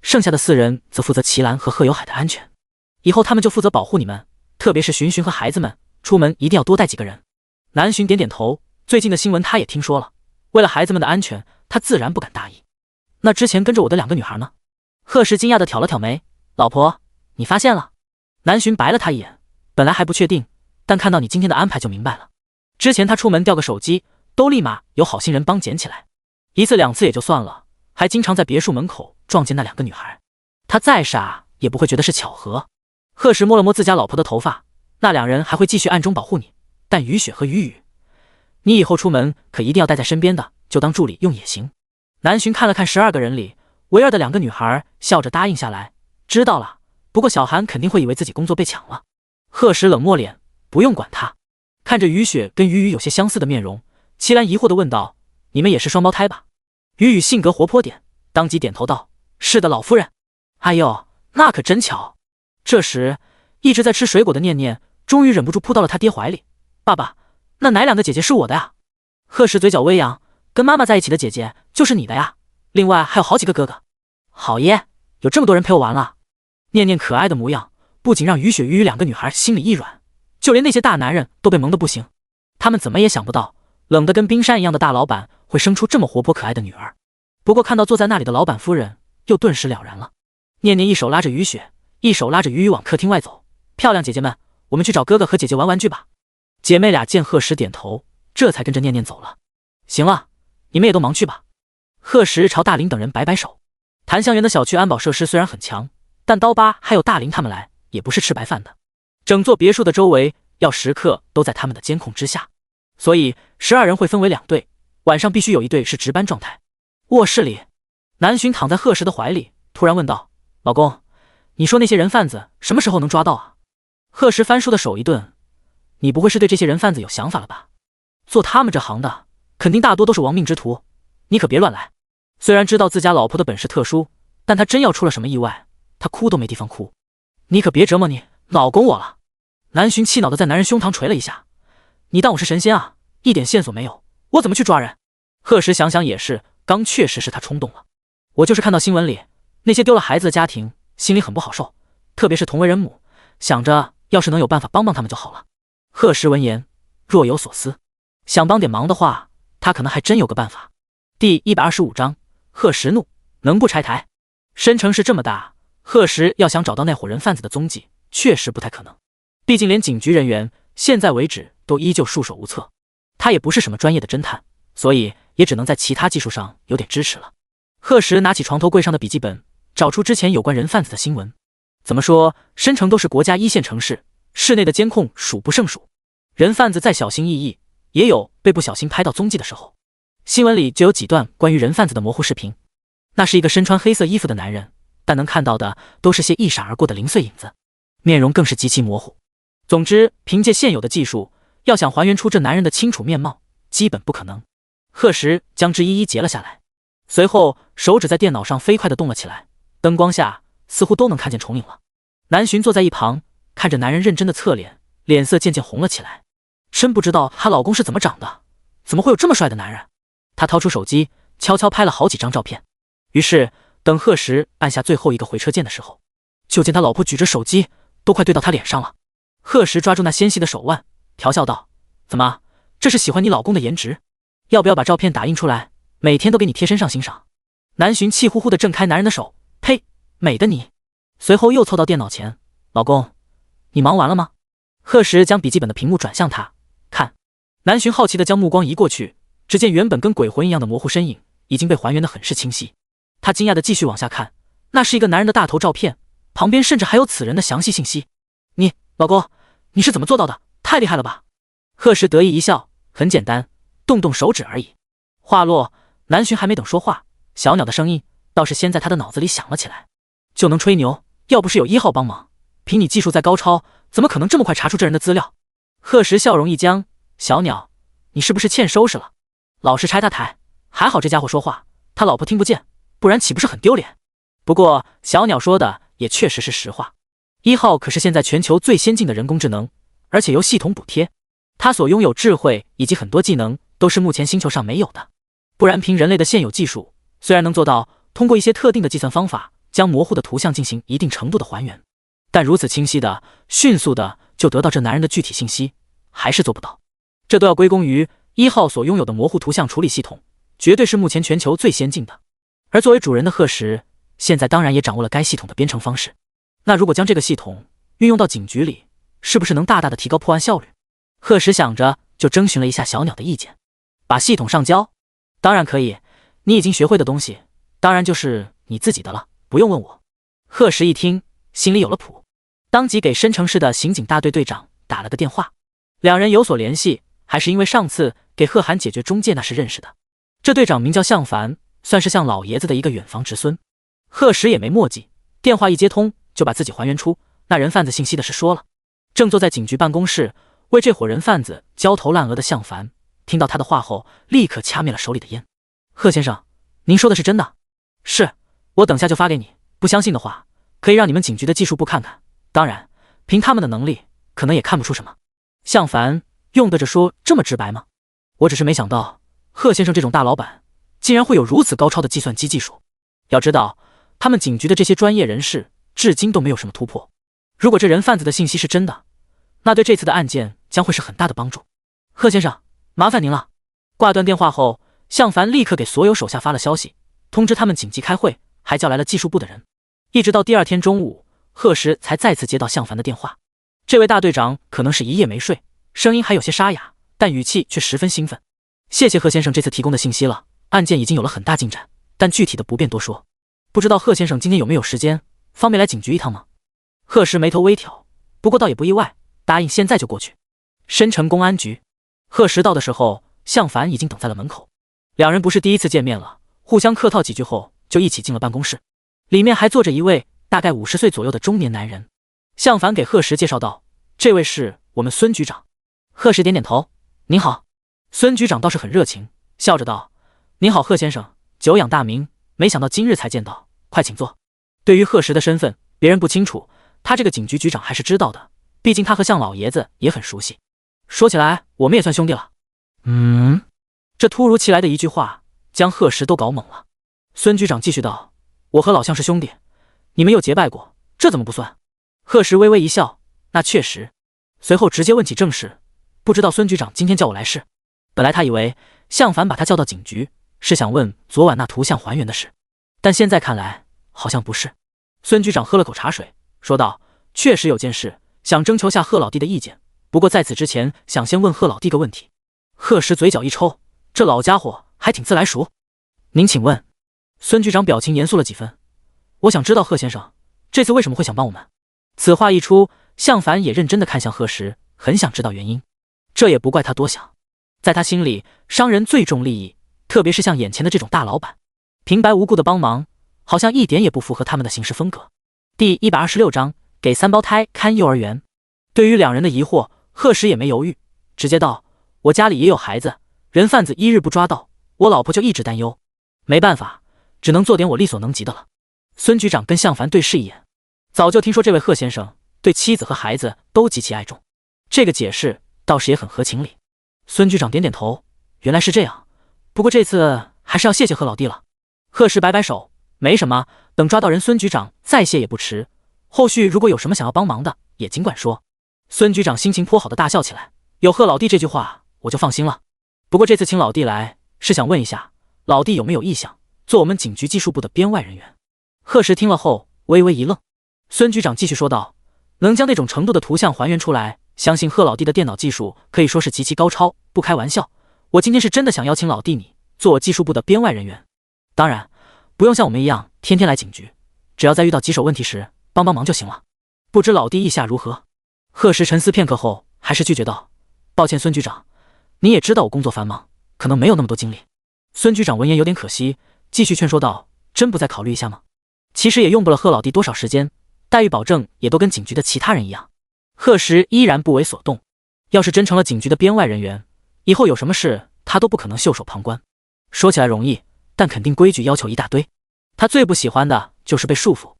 剩下的4人则负责齐兰和贺有海的安全。以后他们就负责保护你们，特别是巡巡和孩子们，出门一定要多带几个人。南巡点点头，最近的新闻他也听说了，为了孩子们的安全，他自然不敢大意。那之前跟着我的2个女孩呢？贺石惊讶地挑了挑眉：老婆，你发现了？南巡白了他一眼，本来还不确定，但看到你今天的安排就明白了。之前他出门掉个手机，都立马有好心人帮捡起来，一次两次也就算了，还经常在别墅门口撞见那2个女孩。他再傻也不会觉得是巧合。贺石摸了摸自家老婆的头发，那2人还会继续暗中保护你，但雨雪和雨雨，你以后出门可一定要带在身边的，就当助理用也行。南巡看了看12个人里唯二的2个女孩，笑着答应下来：知道了，不过小韩肯定会以为自己工作被抢了。贺石冷漠脸：不用管他。看着雨雪跟雨雨有些相似的面容，齐兰疑惑地问道：你们也是双胞胎吧？雨雨性格活泼点，当即点头道：是的，老夫人。哎呦，那可真巧。这时一直在吃水果的念念终于忍不住扑到了他爹怀里：爸爸，那哪2个姐姐是我的呀？贺石嘴角微扬：跟妈妈在一起的姐姐就是你的呀，另外还有好几个哥哥。好耶，有这么多人陪我玩了。念念可爱的模样不仅让雨雪雨雨2个女孩心里一软，就连那些大男人都被萌得不行。他们怎么也想不到，冷得跟冰山一样的大老板会生出这么活泼可爱的女儿。不过看到坐在那里的老板夫人，又顿时了然了。念念一手拉着雨雪，一手拉着雨雨往客厅外走：漂亮姐姐们，我们去找哥哥和姐姐玩玩具吧。姐妹俩见贺石点头，这才跟着念念走了。行了，你们也都忙去吧。贺石朝大林等人摆摆手。檀香园的小区安保设施虽然很强，但刀疤还有大林他们来也不是吃白饭的，整座别墅的周围要时刻都在他们的监控之下，所以12人会分为2队，晚上必须有一队是值班状态。卧室里，南巡躺在贺石的怀里，突然问道：老公，你说那些人贩子什么时候能抓到啊？贺石翻书的手一顿：你不会是对这些人贩子有想法了吧？做他们这行的肯定大多都是亡命之徒，你可别乱来。虽然知道自家老婆的本事特殊，但他真要出了什么意外，他哭都没地方哭。你可别折磨你老公我了。南巡气恼地在男人胸膛捶了一下：你当我是神仙啊？一点线索没有，我怎么去抓人？贺石想想也是，刚确实是他冲动了。我就是看到新闻里那些丢了孩子的家庭，心里很不好受，特别是同为人母，想着要是能有办法帮帮他们就好了。贺石闻言若有所思，想帮点忙的话，他可能还真有个办法。第125章，贺石怒，能不拆台？申城市这么大，贺石要想找到那伙人贩子的踪迹，确实不太可能。毕竟连警局人员现在为止都依旧束手无策，他也不是什么专业的侦探，所以也只能在其他技术上有点支持了。贺石拿起床头柜上的笔记本，找出之前有关人贩子的新闻。怎么说，申城都是国家1线城市，市内的监控数不胜数，人贩子再小心翼翼，也有被不小心拍到踪迹的时候。新闻里就有几段关于人贩子的模糊视频，那是一个身穿黑色衣服的男人，但能看到的都是些一闪而过的零碎影子，面容更是极其模糊。总之，凭借现有的技术，要想还原出这男人的清楚面貌，基本不可能。贺石将之一一截了下来，随后手指在电脑上飞快地动了起来，灯光下似乎都能看见重影了。南巡坐在一旁，看着男人认真的侧脸，脸色渐渐红了起来。真不知道她老公是怎么长的，怎么会有这么帅的男人？她掏出手机，悄悄拍了好几张照片。于是等贺石按下最后一个回车键的时候，就见他老婆举着手机，都快对到他脸上了。贺石抓住那纤细的手腕，调笑道：“怎么，这是喜欢你老公的颜值？要不要把照片打印出来，每天都给你贴身上欣赏？”南浔气呼呼地挣开男人的手，呸，美的你！随后又凑到电脑前，老公，你忙完了吗？贺石将笔记本的屏幕转向他，看。南浔好奇地将目光移过去，只见原本跟鬼魂一样的模糊身影已经被还原得很是清晰。他惊讶地继续往下看，那是一个男人的大头照片，旁边甚至还有此人的详细信息。老公，你是怎么做到的？太厉害了吧！贺石得意一笑，很简单，动动手指而已。话落，南浔还没等说话，小鸟的声音倒是先在他的脑子里响了起来。就能吹牛，要不是有1号帮忙，凭你技术再高超，怎么可能这么快查出这人的资料？贺石笑容一僵，小鸟，你是不是欠收拾了？老是拆他台，还好这家伙说话，他老婆听不见，不然岂不是很丢脸？不过小鸟说的也确实是实话，1号可是现在全球最先进的人工智能，而且由系统补贴，他所拥有智慧以及很多技能都是目前星球上没有的。不然凭人类的现有技术，虽然能做到通过一些特定的计算方法将模糊的图像进行一定程度的还原，但如此清晰的、迅速的就得到这男人的具体信息，还是做不到。这都要归功于1号所拥有的模糊图像处理系统，绝对是目前全球最先进的。而作为主人的贺石，现在当然也掌握了该系统的编程方式。那如果将这个系统运用到警局里，是不是能大大的提高破案效率？贺石想着，就征询了一下小鸟的意见。把系统上交？当然可以，你已经学会的东西，当然就是你自己的了，不用问我。贺石一听，心里有了谱，当即给深城市的刑警大队队长打了个电话。两人有所联系，还是因为上次给贺涵解决中介那时认识的。这队长名叫向凡，算是向老爷子的一个远房侄孙。贺石也没墨迹，电话一接通，就把自己还原出那人贩子信息的事说了。正坐在警局办公室为这伙人贩子焦头烂额的向凡，听到他的话后，立刻掐灭了手里的烟。贺先生，您说的是真的？是，我等下就发给你，不相信的话，可以让你们警局的技术部看看，当然，凭他们的能力，可能也看不出什么。向凡用得着说这么直白吗？我只是没想到，贺先生这种大老板，竟然会有如此高超的计算机技术。要知道，他们警局的这些专业人士，至今都没有什么突破。如果这人贩子的信息是真的，那对这次的案件将会是很大的帮助。贺先生，麻烦您了。挂断电话后，向凡立刻给所有手下发了消息，通知他们紧急开会，还叫来了技术部的人。一直到第2天中午，贺石才再次接到向凡的电话。这位大队长可能是一夜没睡，声音还有些沙哑，但语气却十分兴奋。谢谢贺先生这次提供的信息了，案件已经有了很大进展，但具体的不便多说。不知道贺先生今天有没有时间，方便来警局一趟吗？贺石眉头微挑，不过倒也不意外，答应现在就过去。深城公安局，贺石到的时候，向凡已经等在了门口。两人不是第一次见面了，互相客套几句后，就一起进了办公室。里面还坐着一位大概50岁左右的中年男人。向凡给贺石介绍道：“这位是我们孙局长。”贺石点点头：“您好。”孙局长倒是很热情，笑着道：“您好，贺先生，久仰大名，没想到今日才见到，快请坐。”对于贺石的身份，别人不清楚，他这个警局局长还是知道的，毕竟他和向老爷子也很熟悉。说起来，我们也算兄弟了。这突如其来的一句话，将贺石都搞懵了。孙局长继续道：“我和老向是兄弟，你们有结拜过，这怎么不算？”贺石微微一笑：“那确实。”随后直接问起正事：“不知道孙局长今天叫我来事？”本来他以为向凡把他叫到警局，是想问昨晚那图像还原的事，但现在看来好像不是。孙局长喝了口茶水，说道：“确实有件事，想征求下贺老弟的意见，不过在此之前，想先问贺老弟个问题。”贺石嘴角一抽，这老家伙还挺自来熟。您请问。孙局长表情严肃了几分：“我想知道贺先生这次为什么会想帮我们？”此话一出，向凡也认真地看向贺石，很想知道原因。这也不怪他多想，在他心里，商人最重利益，特别是像眼前的这种大老板，平白无故的帮忙，好像一点也不符合他们的行事风格。第126章，给3胞胎看幼儿园。对于两人的疑惑，贺石也没犹豫，直接道：“我家里也有孩子，人贩子一日不抓到，我老婆就一直担忧。没办法，只能做点我力所能及的了。”孙局长跟向凡对视一眼，早就听说这位贺先生对妻子和孩子都极其爱重，这个解释倒是也很合情理。孙局长点点头，原来是这样，不过这次还是要谢谢贺老弟了。贺石摆摆手，没什么，等抓到人，孙局长再谢也不迟。后续如果有什么想要帮忙的，也尽管说。孙局长心情颇好的大笑起来，有贺老弟这句话，我就放心了。不过这次请老弟来，是想问一下，老弟有没有意向做我们警局技术部的编外人员？贺石听了后微微一愣。孙局长继续说道，能将那种程度的图像还原出来，相信贺老弟的电脑技术可以说是极其高超，不开玩笑，我今天是真的想邀请老弟你做我技术部的编外人员。当然不用像我们一样天天来警局，只要在遇到棘手问题时帮帮忙就行了。不知老弟意下如何？贺石沉思片刻后还是拒绝道，抱歉孙局长，你也知道我工作繁忙，可能没有那么多精力。孙局长闻言有点可惜，继续劝说道，真不再考虑一下吗？其实也用不了贺老弟多少时间，待遇保证也都跟警局的其他人一样。贺石依然不为所动，要是真成了警局的编外人员，以后有什么事他都不可能袖手旁观。说起来容易，但肯定规矩要求一大堆，他最不喜欢的就是被束缚，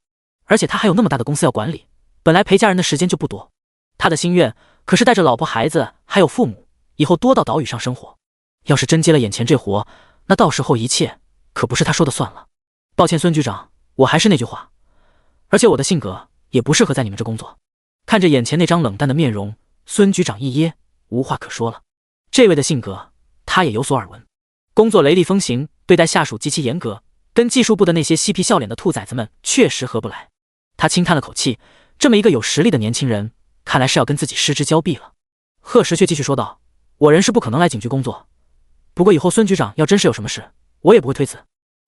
而且他还有那么大的公司要管理，本来陪家人的时间就不多。他的心愿可是带着老婆孩子还有父母，以后多到岛屿上生活。要是真接了眼前这活，那到时候一切可不是他说的算了。抱歉孙局长，我还是那句话，而且我的性格也不适合在你们这工作。看着眼前那张冷淡的面容，孙局长一噎，无话可说了。这位的性格他也有所耳闻，工作雷厉风行，对待下属极其严格，跟技术部的那些嬉皮笑脸的兔崽子们确实合不来。他轻叹了口气，这么一个有实力的年轻人，看来是要跟自己失之交臂了。贺石却继续说道，我人是不可能来警局工作，不过以后孙局长要真是有什么事，我也不会推辞。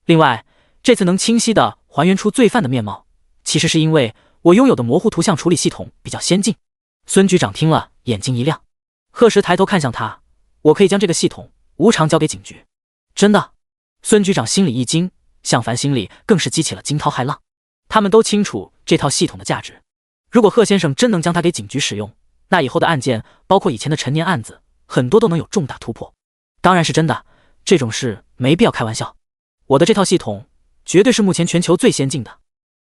另外这次能清晰地还原出罪犯的面貌，其实是因为我拥有的模糊图像处理系统比较先进。孙局长听了眼睛一亮，贺石抬头看向他，我可以将这个系统无偿交给警局。真的？孙局长心里一惊，向凡心里更是激起了惊涛骇浪。他们都清楚这套系统的价值，如果贺先生真能将它给警局使用，那以后的案件，包括以前的陈年案子，很多都能有重大突破。当然是真的，这种事没必要开玩笑。我的这套系统绝对是目前全球最先进的，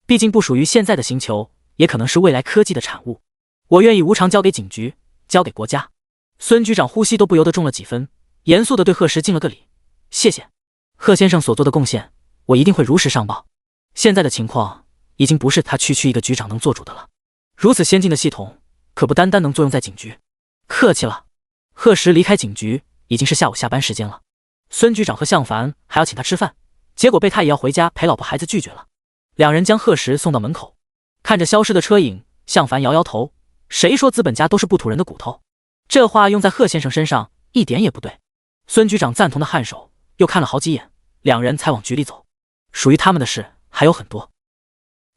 毕竟不属于现在的星球，也可能是未来科技的产物。我愿意无偿交给警局，交给国家。孙局长呼吸都不由得重了几分，严肃地对贺石敬了个礼，谢谢贺先生所做的贡献，我一定会如实上报。现在的情况已经不是他区区一个局长能做主的了，如此先进的系统可不单单能作用在警局。客气了。贺石离开警局已经是下午下班时间了，孙局长和向凡还要请他吃饭，结果被他也要回家陪老婆孩子拒绝了。两人将贺石送到门口，看着消失的车影，向凡摇摇头，谁说资本家都是不吐人的骨头？这话用在贺先生身上一点也不对。孙局长赞同的颔首，又看了好几眼，两人才往局里走。属于他们的事还有很多。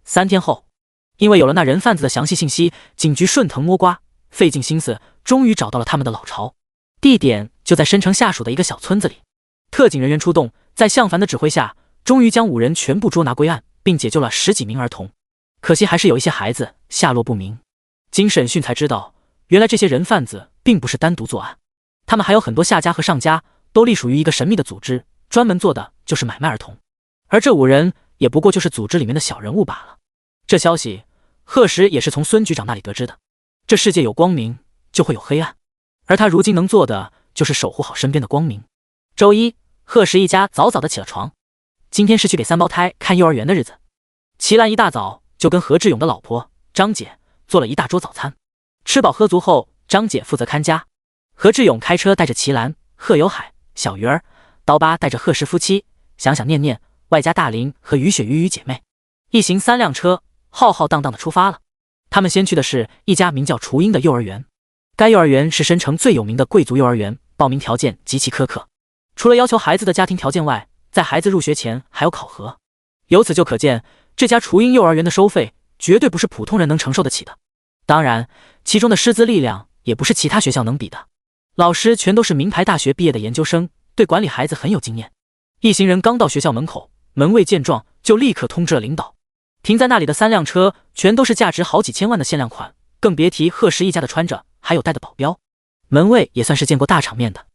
3天后，因为有了那人贩子的详细信息，警局顺藤摸瓜，费尽心思，终于找到了他们的老巢。地点就在申城下属的一个小村子里。特警人员出动，在向凡的指挥下，终于将5人全部捉拿归案，并解救了10几名儿童。可惜还是有一些孩子下落不明。经审讯才知道，原来这些人贩子并不是单独作案，他们还有很多下家和上家，都隶属于一个神秘的组织，专门做的就是买卖儿童。而这5人也不过就是组织里面的小人物罢了。这消息贺石也是从孙局长那里得知的。这世界有光明就会有黑暗，而他如今能做的就是守护好身边的光明。周一，贺石一家早早的起了床。今天是去给3胞胎看幼儿园的日子。齐兰一大早就跟何志勇的老婆张姐做了一大桌早餐。吃饱喝足后，张姐负责看家，何志勇开车带着齐兰、贺有海、小鱼儿，刀疤带着贺氏夫妻、想想念念，外加大林和于雪鱼姐妹，一行3辆车浩浩荡荡的出发了。他们先去的是一家名叫雏鹰的幼儿园。该幼儿园是申城最有名的贵族幼儿园，报名条件极其苛刻，除了要求孩子的家庭条件外，在孩子入学前还有考核。由此就可见，这家雏鹰幼儿园的收费绝对不是普通人能承受得起的。当然，其中的师资力量也不是其他学校能比的，老师全都是名牌大学毕业的研究生，对管理孩子很有经验。一行人刚到学校门口，门卫见状就立刻通知了领导。停在那里的3辆车全都是价值好几千万的限量款，更别提贺氏一家的穿着还有带的保镖。门卫也算是见过大场面的，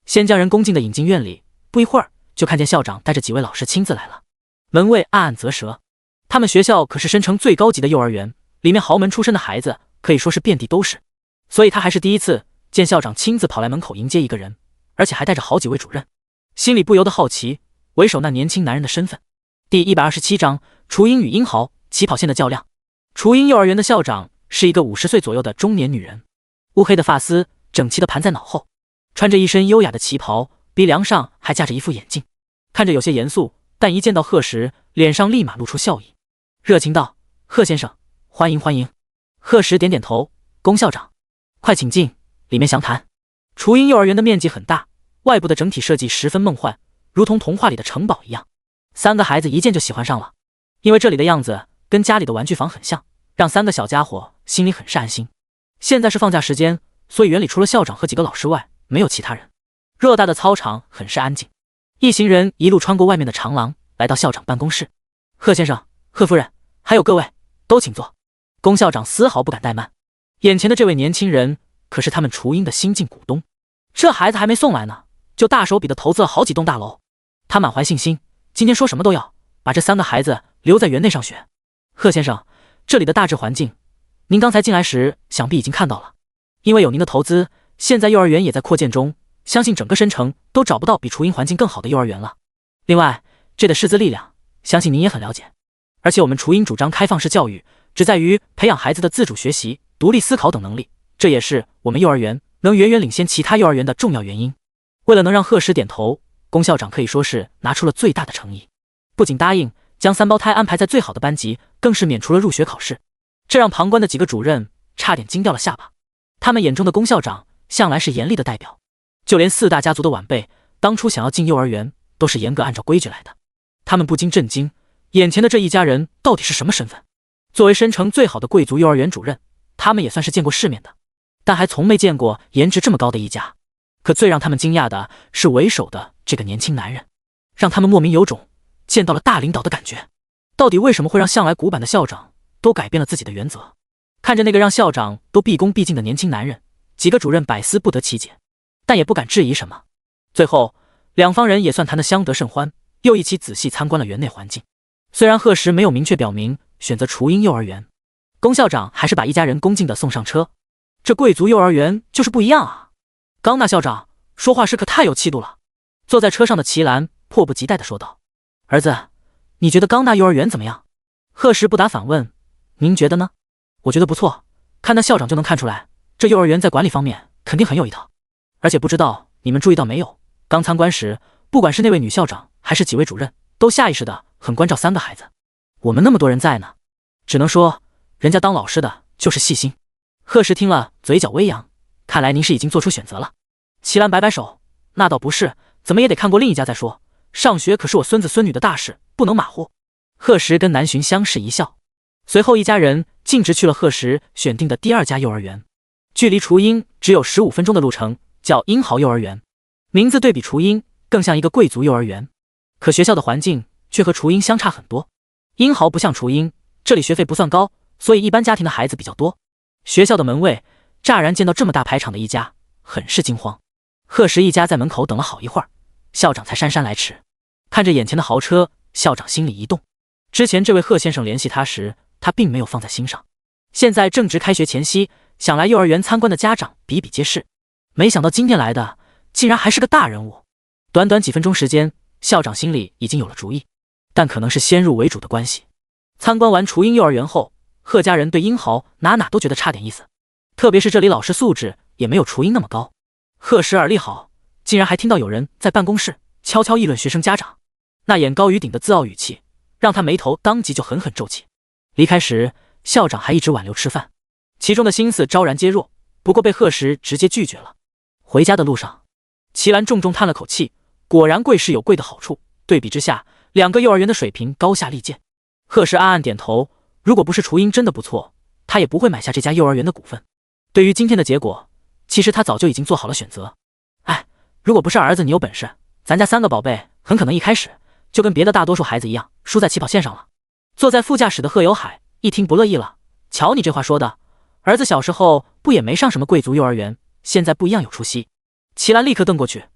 先将人恭敬地引进院里，不一会儿就看见校长带着几位老师亲自来了。门卫暗暗啧舌，他们学校可是申城最高级的幼儿园，里面豪门出身的孩子可以说是遍地都是，所以他还是第一次见校长亲自跑来门口迎接一个人，而且还带着好几位主任，心里不由得好奇为首那年轻男人的身份。第127章雏鹰与英豪起跑线的较量。雏鹰幼儿园的校长是一个50岁左右的中年女人，乌黑的发丝整齐地盘在脑后，穿着一身优雅的旗袍，鼻梁上还架着一副眼镜，看着有些严肃，但一见到贺时，脸上立马露出笑意，热情道：“贺先生，欢迎欢迎。”贺时点点头：“龚校长，快请进，里面详谈。”雏鹰幼儿园的面积很大，外部的整体设计十分梦幻，如同童话里的城堡一样。3个孩子一见就喜欢上了，因为这里的样子跟家里的玩具房很像，让3个小家伙心里很是安心。现在是放假时间，所以园里除了校长和几个老师外，没有其他人。偌大的操场很是安静。一行人一路穿过外面的长廊，来到校长办公室。贺先生、贺夫人，还有各位，都请坐。龚校长丝毫不敢怠慢。眼前的这位年轻人可是他们雏鹰的新晋股东，这孩子还没送来呢，就大手笔的投资了好几栋大楼。他满怀信心，今天说什么都要把这3个孩子留在园内上学。贺先生，这里的大致环境，您刚才进来时想必已经看到了。因为有您的投资，现在幼儿园也在扩建中，相信整个申城都找不到比雏鹰环境更好的幼儿园了。另外，这的师资力量，相信您也很了解。而且我们雏鹰主张开放式教育，旨在于培养孩子的自主学习、独立思考等能力，这也是我们幼儿园能远远领先其他幼儿园的重要原因。为了能让贺时点头，龚校长可以说是拿出了最大的诚意，不仅答应将3胞胎安排在最好的班级，更是免除了入学考试，这让旁观的几个主任差点惊掉了下巴。他们眼中的龚校长向来是严厉的代表，就连4大家族的晚辈当初想要进幼儿园都是严格按照规矩来的。他们不禁震惊，眼前的这一家人到底是什么身份？作为申城最好的贵族幼儿园主任，他们也算是见过世面的，但还从没见过颜值这么高的一家。可最让他们惊讶的是为首的这个年轻男人，让他们莫名有种见到了大领导的感觉。到底为什么会让向来古板的校长都改变了自己的原则？看着那个让校长都毕恭毕敬的年轻男人，几个主任百思不得其解，但也不敢质疑什么。最后两方人也算谈得相得甚欢，又一起仔细参观了园内环境。虽然贺时没有明确表明选择雏鹰幼儿园，龚校长还是把一家人恭敬地送上车。这贵族幼儿园就是不一样啊！冈纳校长说话时可太有气度了。坐在车上的齐兰迫不及待地说道：“儿子，你觉得冈纳幼儿园怎么样？”贺时不答反问：“您觉得呢？”“我觉得不错，看那校长就能看出来，这幼儿园在管理方面肯定很有一套。而且不知道你们注意到没有，刚参观时，不管是那位女校长还是几位主任，都下意识的很关照3个孩子。我们那么多人在呢，只能说人家当老师的就是细心。”贺时听了嘴角微扬，看来您是已经做出选择了。齐兰摆摆手：“那倒不是，怎么也得看过另一家再说。上学可是我孙子孙女的大事，不能马虎。”贺时跟南巡相视一笑，随后一家人径直去了贺时选定的第2家幼儿园，距离雏鹰只有15分钟的路程，叫英豪幼儿园。名字对比雏鹰，更像一个贵族幼儿园，可学校的环境却和雏鹰相差很多。英豪不像雏鹰，这里学费不算高，所以一般家庭的孩子比较多。学校的门卫乍然见到这么大排场的一家，很是惊慌。贺时一家在门口等了好一会儿，校长才姗姗来迟。看着眼前的豪车，校长心里一动。之前这位贺先生联系他时，他并没有放在心上。现在正值开学前夕，想来幼儿园参观的家长比比皆是，没想到今天来的竟然还是个大人物。短短几分钟时间，校长心里已经有了主意，但可能是先入为主的关系。参观完雏鹰幼儿园后，贺家人对英豪哪都觉得差点意思，特别是这里老师素质也没有雏鹰那么高。贺时耳力好，竟然还听到有人在办公室悄悄议论学生家长，那眼高于顶的自傲语气，让他眉头当即就狠狠皱起。离开时，校长还一直挽留吃饭，其中的心思昭然揭若，不过被贺时直接拒绝了。回家的路上，齐兰重重叹了口气，果然贵是有贵的好处，对比之下，2个幼儿园的水平高下立见。贺时暗暗点头，如果不是雏鹰真的不错，他也不会买下这家幼儿园的股份。对于今天的结果，其实他早就已经做好了选择。如果不是儿子你有本事，咱家3个宝贝很可能一开始就跟别的大多数孩子一样，输在起跑线上了。坐在副驾驶的贺有海一听不乐意了：“瞧你这话说的，儿子小时候不也没上什么贵族幼儿园，现在不一样有出息。”齐兰立刻瞪过去：“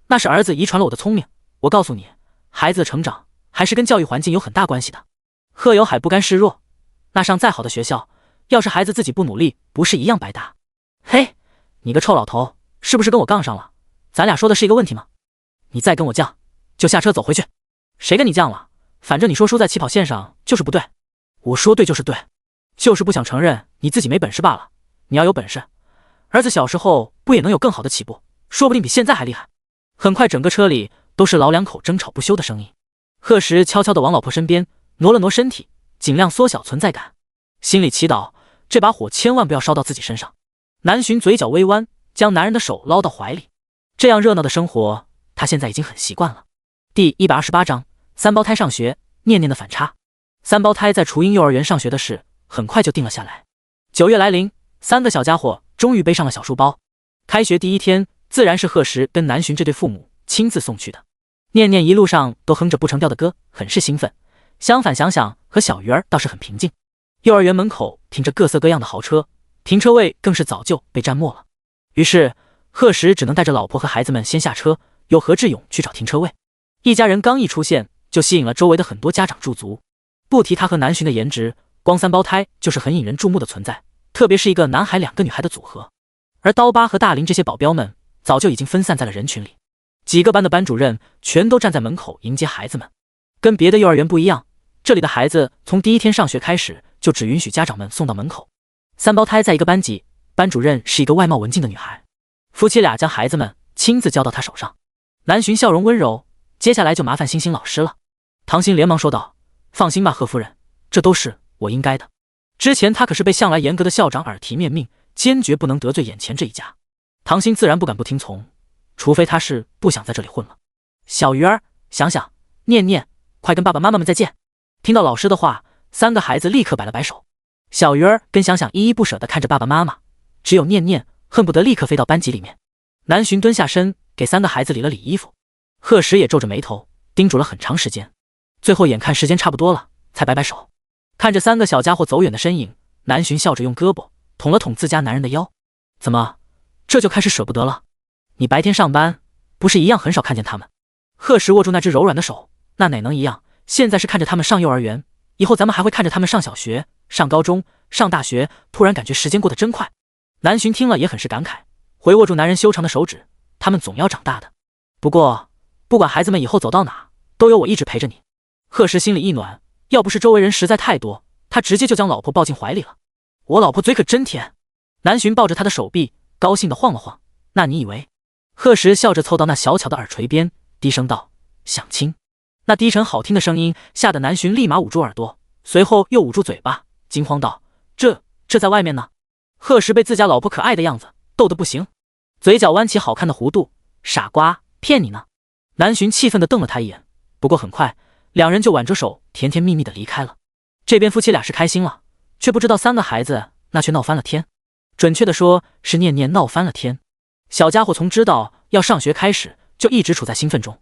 那是儿子遗传了我的聪明，我告诉你，孩子的成长还是跟教育环境有很大关系的。”贺有海不甘示弱：“那上再好的学校，要是孩子自己不努力，不是一样白搭？”“嘿，你个臭老头，是不是跟我杠上了？咱俩说的是一个问题吗？你再跟我犟，就下车走回去。”“谁跟你犟了？反正你说输在起跑线上就是不对，我说对就是对，就是不想承认你自己没本事罢了。你要有本事，儿子小时候不也能有更好的起步，说不定比现在还厉害。很快整个车里都是老两口争吵不休的声音。贺石悄悄地往老婆身边挪了挪身体，尽量缩小存在感，心里祈祷这把火千万不要烧到自己身上。南浔嘴角微弯，将男人的手捞到怀里。这样热闹的生活他现在已经很习惯了。第128章三胞胎上学，念念的反差。三胞胎在雏鹰幼儿园上学的事很快就定了下来。9月来临，3个小家伙终于背上了小书包。开学第一天，自然是贺石跟南浔这对父母亲自送去的。念念一路上都哼着不成调的歌，很是兴奋。相反，想想和小鱼儿倒是很平静。幼儿园门口停着各色各样的豪车，停车位更是早就被占没了。于是贺石只能带着老婆和孩子们先下车，由何志勇去找停车位。一家人刚一出现，就吸引了周围的很多家长驻足。不提他和南浔的颜值，光三胞胎就是很引人注目的存在，特别是一个男孩2个女孩的组合。而刀疤和大林这些保镖们早就已经分散在了人群里，几个班的班主任全都站在门口迎接孩子们。跟别的幼儿园不一样，这里的孩子从第一天上学开始就只允许家长们送到门口。三胞胎在一个班级，班主任是一个外貌文静的女孩，夫妻俩将孩子们亲自交到她手上。南浔笑容温柔，接下来就麻烦星星老师了。唐鑫连忙说道：“放心吧，贺夫人，这都是我应该的。之前他可是被向来严格的校长耳提面命，坚决不能得罪眼前这一家。”唐鑫自然不敢不听从，除非他是不想在这里混了。小鱼儿，想想，念念，快跟爸爸妈妈们再见。听到老师的话，3个孩子立刻摆了摆手。小鱼儿跟想想依依不舍地看着爸爸妈妈，只有念念恨不得立刻飞到班级里面。南浔蹲下身给3个孩子理了理衣服，贺石也皱着眉头叮嘱了很长时间，最后眼看时间差不多了，才摆摆手。看着3个小家伙走远的身影，南浔笑着用胳膊捅了捅自家男人的腰。怎么，这就开始舍不得了？你白天上班不是一样很少看见他们？贺石握住那只柔软的手，那哪能一样？现在是看着他们上幼儿园，以后咱们还会看着他们上小学、上高中、上大学，突然感觉时间过得真快。南浔听了也很是感慨，回握住男人修长的手指，他们总要长大的。不过，不管孩子们以后走到哪，都有我一直陪着你。贺石心里一暖，要不是周围人实在太多，他直接就将老婆抱进怀里了。我老婆嘴可真甜。南浔抱着他的手臂，高兴地晃了晃。那你以为？贺石笑着凑到那小巧的耳垂边，低声道：“想亲。”那低沉好听的声音吓得南浔立马捂住耳朵，随后又捂住嘴巴，惊慌道：“这在外面呢？”贺石被自家老婆可爱的样子逗得不行，嘴角弯起好看的弧度：“傻瓜，骗你呢！”南浔气愤地瞪了他一眼，不过很快两人就挽着手甜甜蜜蜜地离开了。这边夫妻俩是开心了，却不知道3个孩子那却闹翻了天。准确地说是念念闹翻了天。小家伙从知道要上学开始就一直处在兴奋中，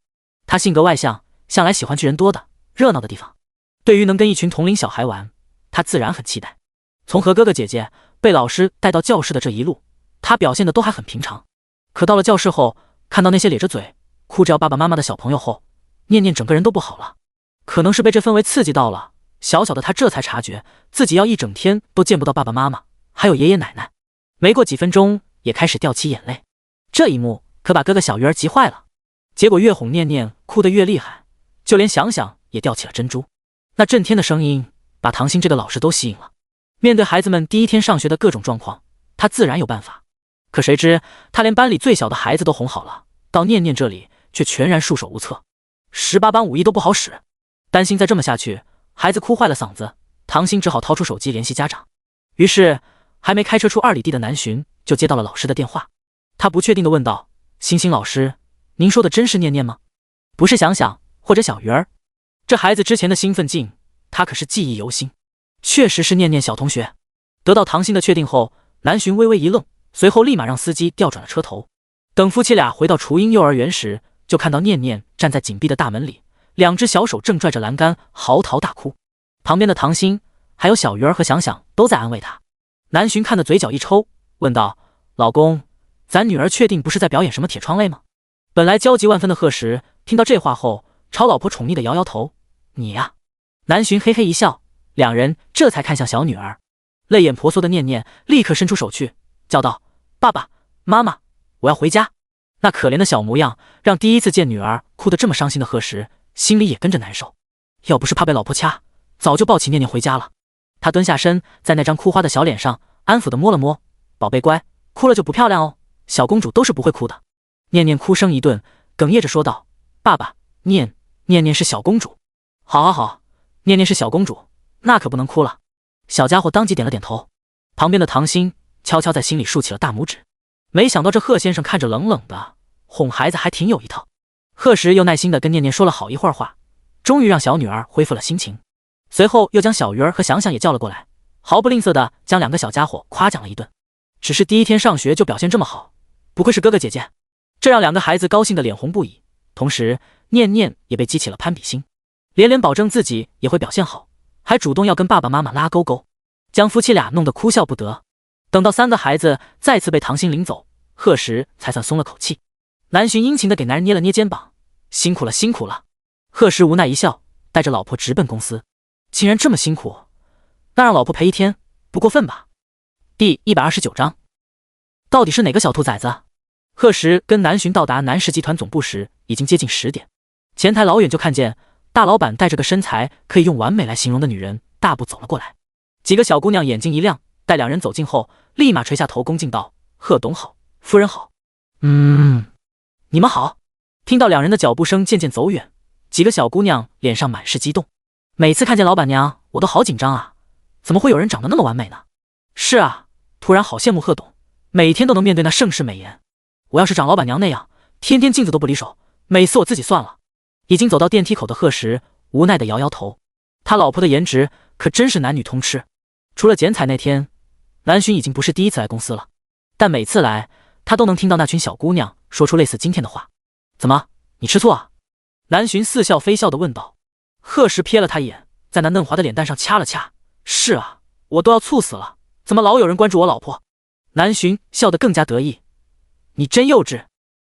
他性格外向，向来喜欢去人多的热闹的地方。对于能跟一群同龄小孩玩，他自然很期待。从和哥哥姐姐被老师带到教室的这一路，他表现的都还很平常。可到了教室后，看到那些咧着嘴哭着要爸爸妈妈的小朋友后，念念整个人都不好了。可能是被这氛围刺激到了，小小的他这才察觉自己要一整天都见不到爸爸妈妈还有爷爷奶奶。没过几分钟也开始掉起眼泪。这一幕可把哥哥小鱼儿急坏了，结果越哄念念哭得越厉害，就连想想也掉起了珍珠。那震天的声音把唐鑫这个老师都吸引了。面对孩子们第一天上学的各种状况，他自然有办法。可谁知他连班里最小的孩子都哄好了，到念念这里却全然束手无策，18般武艺都不好使。担心再这么下去孩子哭坏了嗓子，唐鑫只好掏出手机联系家长。于是还没开车出2里地的南浔就接到了老师的电话。他不确定地问道：“星星老师，您说的真是念念吗？不是想想或者小鱼儿？”这孩子之前的兴奋劲他可是记忆犹新，确实是念念小同学。得到唐鑫的确定后，南浔微微一愣，随后立马让司机调转了车头。等夫妻俩回到雏鹰幼儿园时，就看到念念站在紧闭的大门里，2只小手正拽着栏杆嚎啕大哭。旁边的唐鑫还有小鱼儿和想想都在安慰他。南浔看得嘴角一抽，问道：“老公，咱女儿确定不是在表演什么铁窗泪吗？”本来焦急万分的贺石听到这话后，朝老婆宠溺地摇摇头：“你呀。”南浔嘿嘿一笑，两人这才看向小女儿。泪眼婆娑的念念立刻伸出手去，叫道：“爸爸妈妈，我要回家。”那可怜的小模样让第一次见女儿哭得这么伤心的贺石心里也跟着难受。要不是怕被老婆掐，早就抱起念念回家了。他蹲下身，在那张哭花的小脸上安抚地摸了摸，宝贝乖，哭了就不漂亮哦，小公主都是不会哭的。念念哭声一顿，哽咽着说道：爸爸，念念是小公主。好，念念是小公主，那可不能哭了。小家伙当即点了点头。旁边的唐鑫悄悄在心里竖起了大拇指，没想到这贺先生看着冷冷的，哄孩子还挺有一套。贺时又耐心地跟念念说了好一会儿话，终于让小女儿恢复了心情。随后又将小鱼儿和想想也叫了过来，毫不吝啬地将两个小家伙夸奖了一顿。只是第一天上学就表现这么好，不愧是哥哥姐姐，这让两个孩子高兴得脸红不已。同时念念也被激起了攀比心，连连保证自己也会表现好，还主动要跟爸爸妈妈拉勾勾，将夫妻俩弄得哭笑不得。等到三个孩子再次被唐鑫领走，贺时才算松了口气。南浔殷勤地给男人捏了捏肩膀，辛苦了。贺时无奈一笑，带着老婆直奔公司。既然这么辛苦，那让老婆陪一天不过分吧。第129章，到底是哪个小兔崽子？贺时跟南浔到达南石集团总部时已经接近10点，前台老远就看见大老板带着个身材可以用完美来形容的女人大步走了过来。几个小姑娘眼睛一亮，待两人走近后立马垂下头恭敬道：贺董好，夫人好。你们好。听到两人的脚步声渐渐走远，几个小姑娘脸上满是激动。每次看见老板娘我都好紧张啊，怎么会有人长得那么完美呢？是啊，突然好羡慕贺董，每天都能面对那盛世美颜。我要是长老板娘那样，天天镜子都不离手，美死我自己算了。已经走到电梯口的贺时无奈地摇摇头，他老婆的颜值可真是男女通吃。除了剪彩那天，南浔已经不是第一次来公司了，但每次来他都能听到那群小姑娘说出类似今天的话。怎么，你吃醋啊？南浔似笑非笑地问道。贺时瞥了他一眼，在那嫩滑的脸蛋上掐了掐。是啊，我都要醋死了，怎么老有人关注我老婆？南浔笑得更加得意。你真幼稚。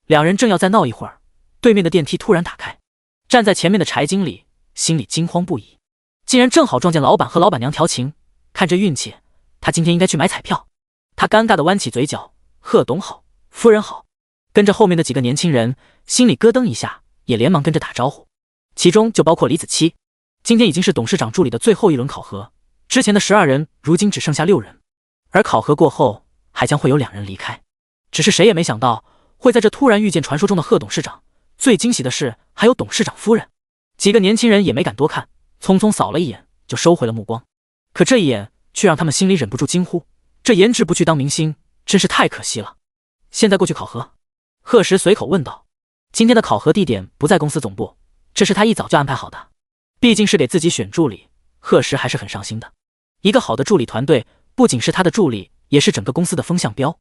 两人正要再闹一会儿，对面的电梯突然打开，站在前面的柴经理心里惊慌不已，竟然正好撞见老板和老板娘调情。看这运气，他今天应该去买彩票。他尴尬地弯起嘴角，贺董好，夫人好。跟着后面的几个年轻人心里咯噔一下，也连忙跟着打招呼，其中就包括李子柒。今天已经是董事长助理的最后一轮考核，之前的12人如今只剩下6人，而考核过后还将会有2人离开。只是谁也没想到会在这突然遇见传说中的贺董事长，最惊喜的是还有董事长夫人。几个年轻人也没敢多看，匆匆扫了一眼就收回了目光。可这一眼却让他们心里忍不住惊呼，这颜值不去当明星真是太可惜了。现在过去考核。贺时随口问道。今天的考核地点不在公司总部，这是他一早就安排好的，毕竟是给自己选助理，贺时还是很上心的。一个好的助理团队不仅是他的助理，也是整个公司的风向标。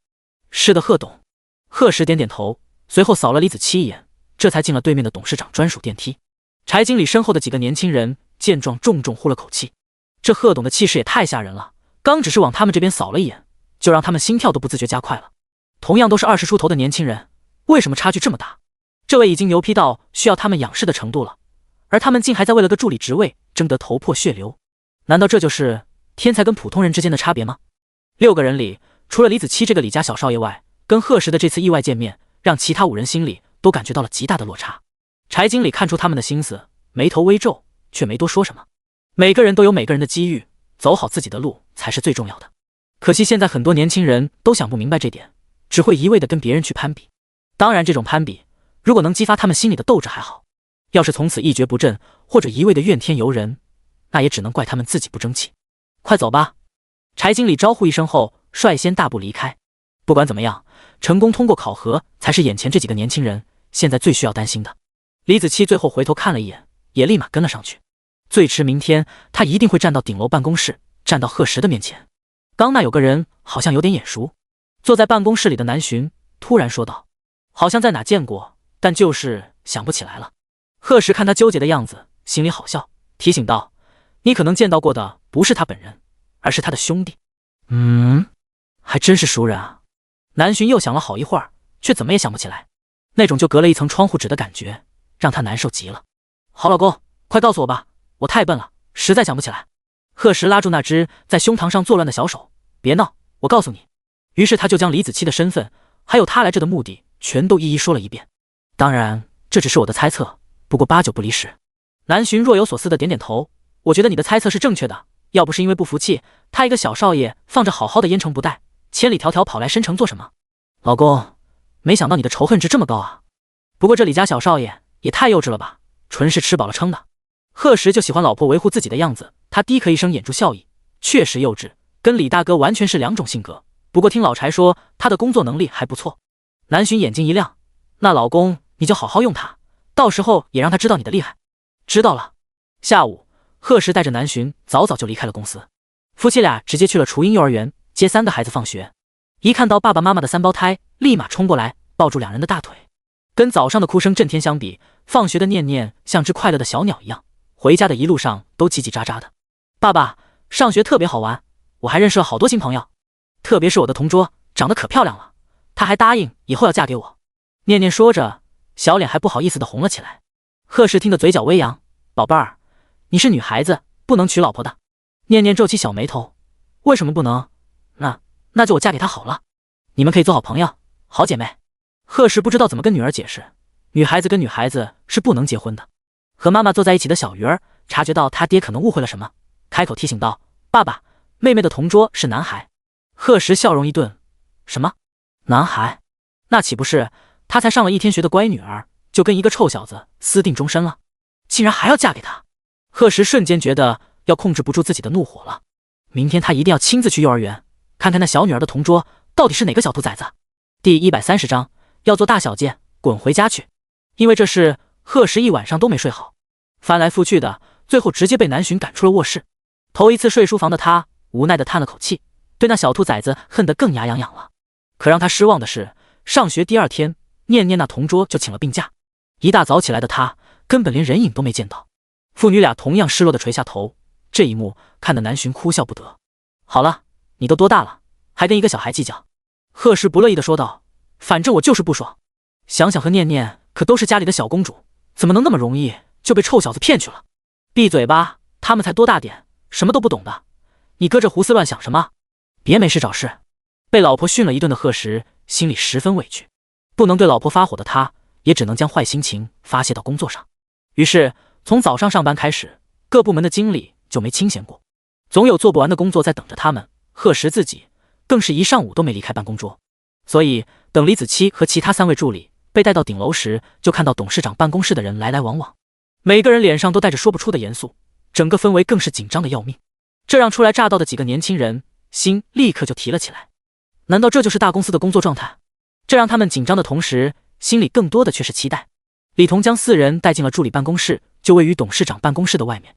是的，贺董。贺时点点头，随后扫了李子柒一眼，这才进了对面的董事长专属电梯。柴经理身后的几个年轻人见状重重呼了口气，这贺董的气势也太吓人了，刚只是往他们这边扫了一眼，就让他们心跳都不自觉加快了。同样都是20出头的年轻人，为什么差距这么大？这位已经牛批到需要他们仰视的程度了，而他们竟还在为了个助理职位争得头破血流。难道这就是天才跟普通人之间的差别吗？6个人里，除了李子柒这个李家小少爷外，跟贺时的这次意外见面让其他5人心里都感觉到了极大的落差。柴经理看出他们的心思，眉头微皱，却没多说什么。每个人都有每个人的机遇，走好自己的路才是最重要的。可惜现在很多年轻人都想不明白这点，只会一味的跟别人去攀比。当然这种攀比如果能激发他们心里的斗志还好，要是从此一蹶不振，或者一味的怨天尤人，那也只能怪他们自己不争气。快走吧。柴经理招呼一声后率先大步离开。不管怎么样，成功通过考核才是眼前这几个年轻人现在最需要担心的。李子柒最后回头看了一眼，也立马跟了上去。最迟明天他一定会站到顶楼办公室，站到贺时的面前。刚那有个人好像有点眼熟。坐在办公室里的南浔突然说道，好像在哪见过，但就是想不起来了。贺时看他纠结的样子，心里好笑，提醒道，你可能见到过的不是他本人，而是他的兄弟。还真是熟人啊。南浔又想了好一会儿，却怎么也想不起来，那种就隔了一层窗户纸的感觉让他难受极了。好老公，快告诉我吧，我太笨了，实在想不起来。贺时拉住那只在胸膛上作乱的小手，别闹，我告诉你。于是他就将李子柒的身份还有他来这的目的全都一一说了一遍。当然这只是我的猜测，不过8九不离10。南巡若有所思的点点头，我觉得你的猜测是正确的。要不是因为不服气，他一个小少爷放着好好的烟城不带，千里迢迢跑来申城做什么？老公，没想到你的仇恨值这么高啊！不过这李家小少爷也太幼稚了吧，纯是吃饱了撑的。贺时就喜欢老婆维护自己的样子，他低咳一声掩住笑意，确实幼稚，跟李大哥完全是两种性格。不过听老柴说他的工作能力还不错。南巡眼睛一亮，那老公你就好好用他，到时候也让他知道你的厉害。知道了。下午，贺时带着南巡早早就离开了公司，夫妻俩直接去了雏鹰幼儿园接3个孩子放学。一看到爸爸妈妈的3胞胎，立马冲过来抱住2人的大腿。跟早上的哭声震天相比，放学的念念像只快乐的小鸟一样，回家的一路上都叽叽喳喳的。爸爸，上学特别好玩，我还认识了好多新朋友，特别是我的同桌，长得可漂亮了，她还答应以后要嫁给我。念念说着，小脸还不好意思的红了起来。贺氏听得嘴角微扬，宝贝儿，你是女孩子，不能娶老婆的。念念皱起小眉头，为什么不能？那就我嫁给他好了，你们可以做好朋友，好姐妹。贺氏不知道怎么跟女儿解释，女孩子跟女孩子是不能结婚的。和妈妈坐在一起的小鱼儿察觉到他爹可能误会了什么，开口提醒道：爸爸，妹妹的同桌是男孩。贺时笑容一顿，什么？男孩？那岂不是他才上了1天学的乖女儿，就跟一个臭小子私定终身了？竟然还要嫁给他！贺时瞬间觉得要控制不住自己的怒火了。明天他一定要亲自去幼儿园，看看那小女儿的同桌到底是哪个小兔崽子。第130章，要做大小姐，滚回家去。因为这事，贺时一晚上都没睡好，翻来覆去的，最后直接被南巡赶出了卧室。头一次睡书房的他无奈的叹了口气，对那小兔崽子恨得更牙痒痒了。可让他失望的是，上学第2天，念念那同桌就请了病假。一大早起来的他根本连人影都没见到。父女俩同样失落的垂下头，这一幕看得南巡哭笑不得。好了，你都多大了，还跟一个小孩计较？贺氏不乐意的说道，反正我就是不爽。想想和念念可都是家里的小公主，怎么能那么容易就被臭小子骗去了？闭嘴吧，他们才多大点，什么都不懂的，你搁这胡思乱想什么？别没事找事。被老婆训了一顿的贺时心里十分委屈，不能对老婆发火的他也只能将坏心情发泄到工作上。于是从早上上班开始，各部门的经理就没清闲过，总有做不完的工作在等着他们。贺时自己更是一上午都没离开办公桌，所以等李子柒和其他3位助理被带到顶楼时，就看到董事长办公室的人来来往往，每个人脸上都带着说不出的严肃，整个氛围更是紧张的要命。这让初来乍到的几个年轻人心立刻就提了起来。难道这就是大公司的工作状态？这让他们紧张的同时，心里更多的却是期待。李彤将4人带进了助理办公室，就位于董事长办公室的外面。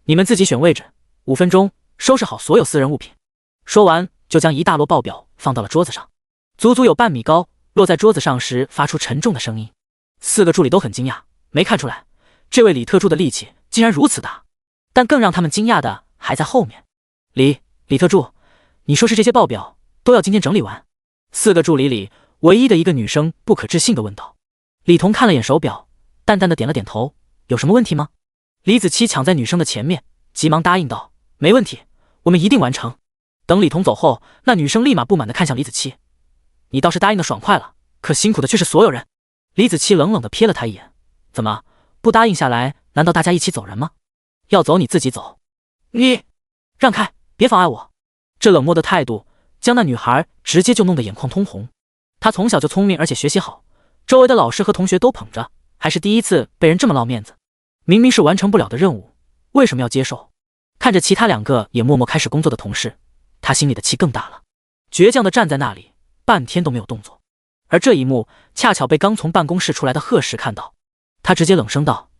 你们自己选位置，5分钟收拾好所有私人物品。说完就将一大摞报表放到了桌子上，足足有半米高，落在桌子上时发出沉重的声音。4个助理都很惊讶，没看出来这位李特助的力气竟然如此大。但更让他们惊讶的还在后面。李特助，你说是这些报表都要今天整理完？4个助理里唯一的一个女生不可置信地问道。李彤看了眼手表，淡淡的点了点头，有什么问题吗？李子柒抢在女生的前面，急忙答应道，没问题，我们一定完成。等李彤走后，那女生立马不满地看向李子柒，你倒是答应的爽快了，可辛苦的却是所有人。李子柒冷冷地瞥了他一眼，怎么不答应下来，难道大家一起走人吗？要走你自己走。你让开，别妨碍我。这冷漠的态度将那女孩直接就弄得眼眶通红。她从小就聪明而且学习好，周围的老师和同学都捧着，还是第一次被人这么落面子。明明是完成不了的任务，为什么要接受？看着其他2个也默默开始工作的同事，他心里的气更大了，倔强地站在那里，半天都没有动作。而这一幕恰巧被刚从办公室出来的贺时看到，他直接冷声道，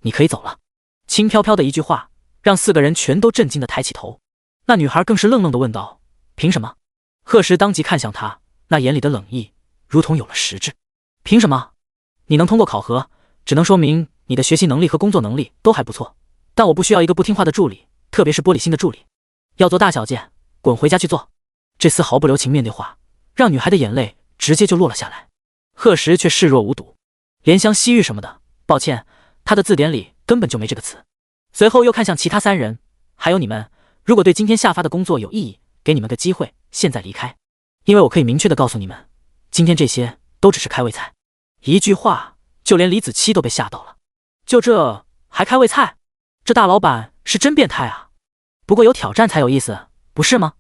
你可以走了。轻飘飘的一句话让4个人全都震惊地抬起头。那女孩更是愣愣地问道，凭什么？贺时当即看向他，那眼里的冷意如同有了实质。凭什么？你能通过考核，只能说明你的学习能力和工作能力都还不错，但我不需要一个不听话的助理，特别是玻璃心的助理。要做大小姐，滚回家去做。这丝毫不留情面对话让女孩的眼泪直接就落了下来。贺时却视若无睹，怜香惜玉什么的，抱歉，他的字典里根本就没这个词。随后又看向其他3人，还有你们，如果对今天下发的工作有异议，给你们个机会，现在离开。因为我可以明确的告诉你们，今天这些都只是开胃菜。一句话就连李子柒都被吓到了。就这还开胃菜，这大老板是真变态啊！不过有挑战才有意思，不是吗？